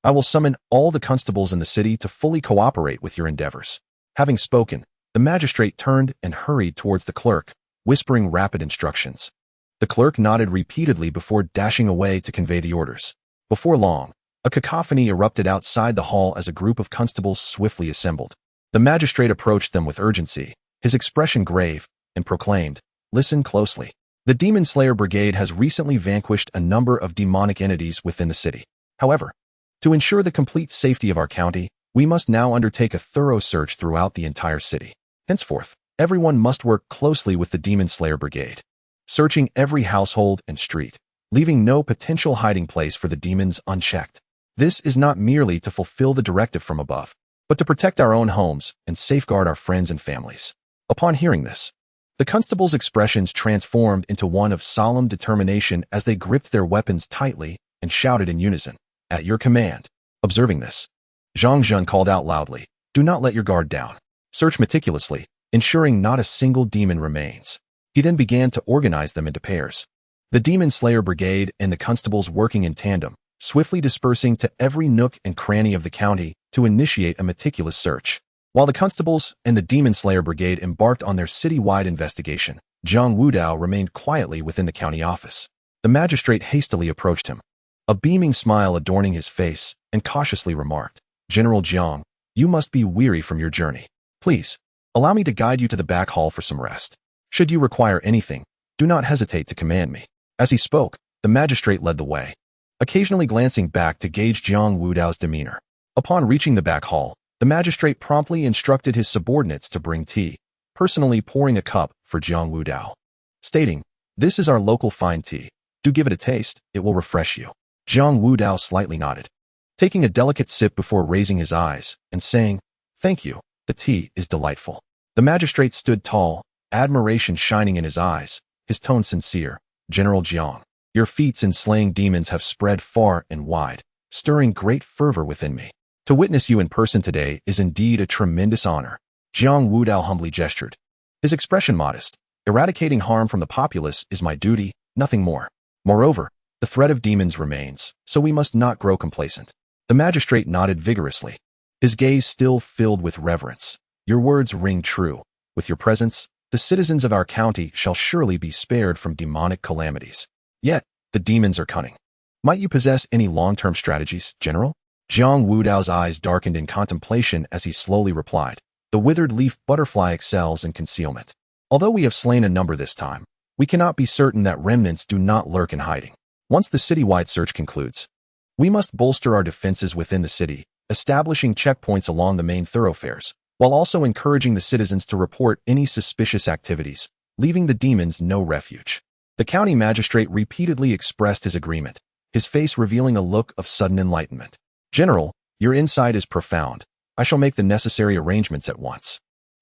I will summon all the constables in the city to fully cooperate with your endeavors. Having spoken, the magistrate turned and hurried towards the clerk, whispering rapid instructions. The clerk nodded repeatedly before dashing away to convey the orders. Before long, a cacophony erupted outside the hall as a group of constables swiftly assembled. The magistrate approached them with urgency, his expression grave, and proclaimed, "Listen closely. The Demon Slayer Brigade has recently vanquished a number of demonic entities within the city. However, to ensure the complete safety of our county, we must now undertake a thorough search throughout the entire city. Henceforth, everyone must work closely with the Demon Slayer Brigade, searching every household and street, leaving no potential hiding place for the demons unchecked. This is not merely to fulfill the directive from above, but to protect our own homes and safeguard our friends and families." Upon hearing this, the constables' expressions transformed into one of solemn determination as they gripped their weapons tightly and shouted in unison, "At your command." Observing this, Zhang Zhen called out loudly, "Do not let your guard down. Search meticulously, ensuring not a single demon remains." He then began to organize them into pairs. The Demon Slayer Brigade and the constables working in tandem, swiftly dispersing to every nook and cranny of the county to initiate a meticulous search. While the constables and the Demon Slayer Brigade embarked on their city-wide investigation, Jiang Wudao remained quietly within the county office. The magistrate hastily approached him, a beaming smile adorning his face, and cautiously remarked, "General Jiang, you must be weary from your journey. Please, allow me to guide you to the back hall for some rest. Should you require anything, do not hesitate to command me." As he spoke, the magistrate led the way, occasionally glancing back to gauge Jiang Wudao's demeanor. Upon reaching the back hall, the magistrate promptly instructed his subordinates to bring tea, personally pouring a cup for Jiang Wudao, stating, "This is our local fine tea. Do give it a taste, it will refresh you." Jiang Wudao slightly nodded, taking a delicate sip before raising his eyes and saying, "Thank you, the tea is delightful." The magistrate stood tall, admiration shining in his eyes, his tone sincere. "General Jiang, your feats in slaying demons have spread far and wide, stirring great fervor within me. To witness you in person today is indeed a tremendous honor." Jiang Wudao humbly gestured, his expression modest. "Eradicating harm from the populace is my duty, nothing more. Moreover, the threat of demons remains, so we must not grow complacent." The magistrate nodded vigorously, his gaze still filled with reverence. "Your words ring true. With your presence, the citizens of our county shall surely be spared from demonic calamities. Yet, the demons are cunning. Might you possess any long-term strategies, General?" Jiang Wudao's eyes darkened in contemplation as he slowly replied, "The withered leaf butterfly excels in concealment. Although we have slain a number this time, we cannot be certain that remnants do not lurk in hiding. Once the citywide search concludes, we must bolster our defenses within the city, establishing checkpoints along the main thoroughfares, while also encouraging the citizens to report any suspicious activities, leaving the demons no refuge." The county magistrate repeatedly expressed his agreement, his face revealing a look of sudden enlightenment. "General, your insight is profound. I shall make the necessary arrangements at once.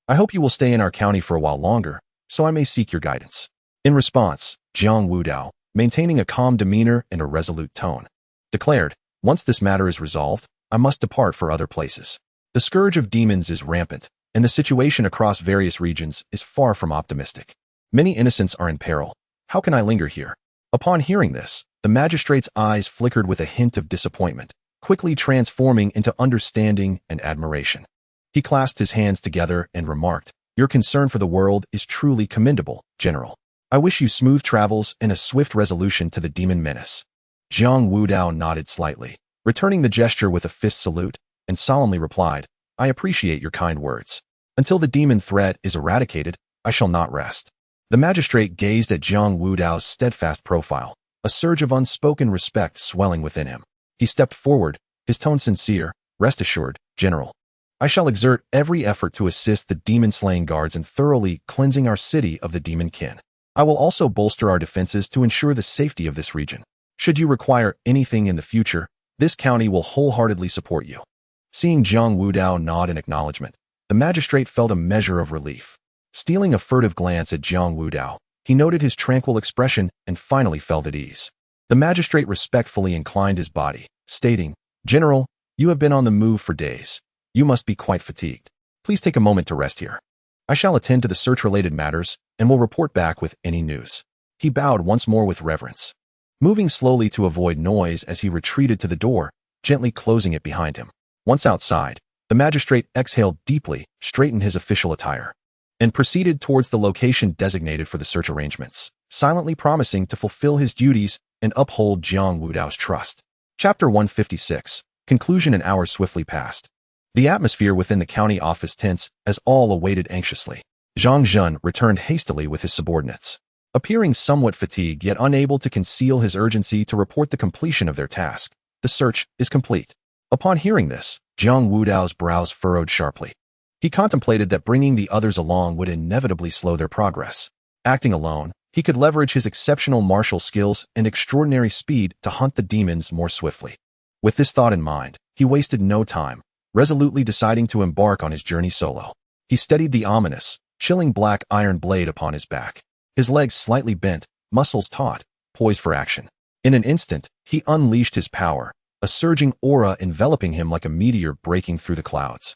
I hope you will stay in our county for a while longer, so I may seek your guidance." In response, Jiang Wudao, maintaining a calm demeanor and a resolute tone, declared, "Once this matter is resolved, I must depart for other places. The scourge of demons is rampant, and the situation across various regions is far from optimistic. Many innocents are in peril. How can I linger here?" Upon hearing this, the magistrate's eyes flickered with a hint of disappointment, quickly transforming into understanding and admiration. He clasped his hands together and remarked, "Your concern for the world is truly commendable, General. I wish you smooth travels and a swift resolution to the demon menace." Jiang Wudao nodded slightly, returning the gesture with a fist salute, and solemnly replied, "I appreciate your kind words. Until the demon threat is eradicated, I shall not rest." The magistrate gazed at Jiang Wudao's steadfast profile, a surge of unspoken respect swelling within him. He stepped forward, his tone sincere. "Rest assured, General. I shall exert every effort to assist the demon-slaying guards in thoroughly cleansing our city of the demon kin. I will also bolster our defenses to ensure the safety of this region. Should you require anything in the future, this county will wholeheartedly support you." Seeing Jiang Wudao nod in acknowledgement, the magistrate felt a measure of relief. Stealing a furtive glance at Jiang Wudao, he noted his tranquil expression and finally felt at ease. The magistrate respectfully inclined his body, stating, "General, you have been on the move for days. You must be quite fatigued. Please take a moment to rest here. I shall attend to the search-related matters and will report back with any news." He bowed once more with reverence, moving slowly to avoid noise as he retreated to the door, gently closing it behind him. Once outside, the magistrate exhaled deeply, straightened his official attire, and proceeded towards the location designated for the search arrangements, silently promising to fulfill his duties and uphold Jiang Wudao's trust. Chapter 156. Conclusion. An hour swiftly passed. The atmosphere within the county office tense as all awaited anxiously. Zhang Zhen returned hastily with his subordinates, appearing somewhat fatigued yet unable to conceal his urgency to report the completion of their task. "The search is complete." Upon hearing this, Jiang Wudao's brows furrowed sharply. He contemplated that bringing the others along would inevitably slow their progress. Acting alone, he could leverage his exceptional martial skills and extraordinary speed to hunt the demons more swiftly. With this thought in mind, he wasted no time, resolutely deciding to embark on his journey solo. He steadied the ominous, chilling black iron blade upon his back, his legs slightly bent, muscles taut, poised for action. In an instant, he unleashed his power, a surging aura enveloping him like a meteor breaking through the clouds.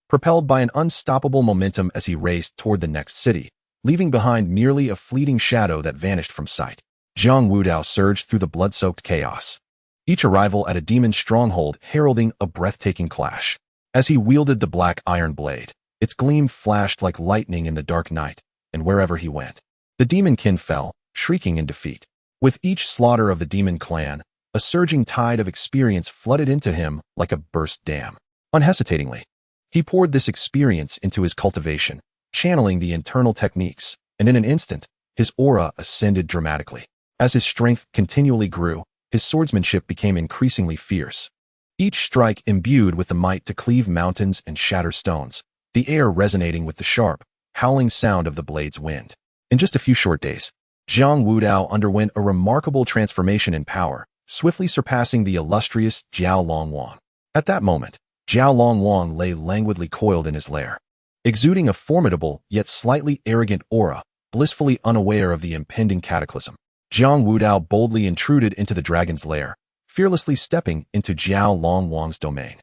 Propelled by an unstoppable momentum as he raced toward the next city, leaving behind merely a fleeting shadow that vanished from sight, Jiang Wudao surged through the blood-soaked chaos, each arrival at a demon's stronghold heralding a breathtaking clash. As he wielded the black iron blade, its gleam flashed like lightning in the dark night, and wherever he went, the demon kin fell, shrieking in defeat. With each slaughter of the demon clan, a surging tide of experience flooded into him like a burst dam. Unhesitatingly, he poured this experience into his cultivation, channeling the internal techniques, and in an instant, his aura ascended dramatically. As his strength continually grew, his swordsmanship became increasingly fierce. Each strike imbued with the might to cleave mountains and shatter stones, the air resonating with the sharp, howling sound of the blade's wind. In just a few short days, Jiang Wudao underwent a remarkable transformation in power, swiftly surpassing the illustrious Jiao Longwang. At that moment, Jiao Longwang lay languidly coiled in his lair, exuding a formidable yet slightly arrogant aura, blissfully unaware of the impending cataclysm. Jiang Wudao boldly intruded into the dragon's lair, fearlessly stepping into Jiao Longwang's domain.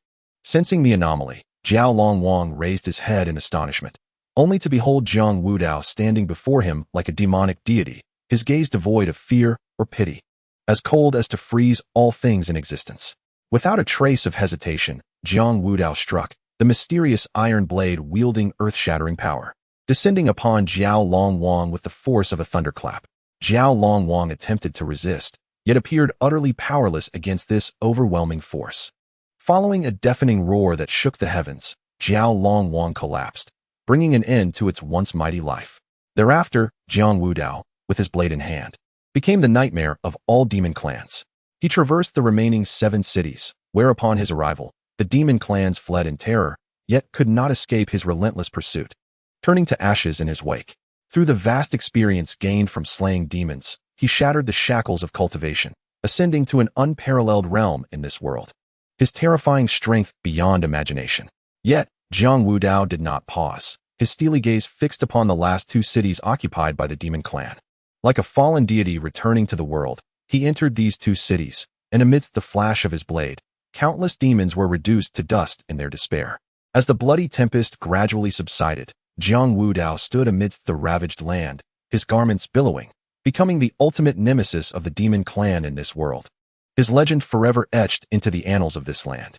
Sensing the anomaly, Jiao Longwang raised his head in astonishment, only to behold Jiang Wudao standing before him like a demonic deity, his gaze devoid of fear or pity, as cold as to freeze all things in existence. Without a trace of hesitation, Jiang Wudao struck, the mysterious iron blade wielding earth-shattering power, descending upon Jiao Longwang with the force of a thunderclap. Jiao Longwang attempted to resist, yet appeared utterly powerless against this overwhelming force. Following a deafening roar that shook the heavens, Jiao Longwang collapsed, bringing an end to its once mighty life. Thereafter, Jiang Wudao, with his blade in hand, became the nightmare of all demon clans. He traversed the remaining 7 cities, where upon his arrival, the demon clans fled in terror, yet could not escape his relentless pursuit, turning to ashes in his wake. Through the vast experience gained from slaying demons, he shattered the shackles of cultivation, ascending to an unparalleled realm in this world, his terrifying strength beyond imagination. Yet, Jiang Wudao did not pause, his steely gaze fixed upon the last 2 cities occupied by the demon clan. Like a fallen deity returning to the world, he entered these 2 cities, and amidst the flash of his blade, countless demons were reduced to dust in their despair. As the bloody tempest gradually subsided, Jiang Wudao stood amidst the ravaged land, his garments billowing, becoming the ultimate nemesis of the demon clan in this world. His legend forever etched into the annals of this land.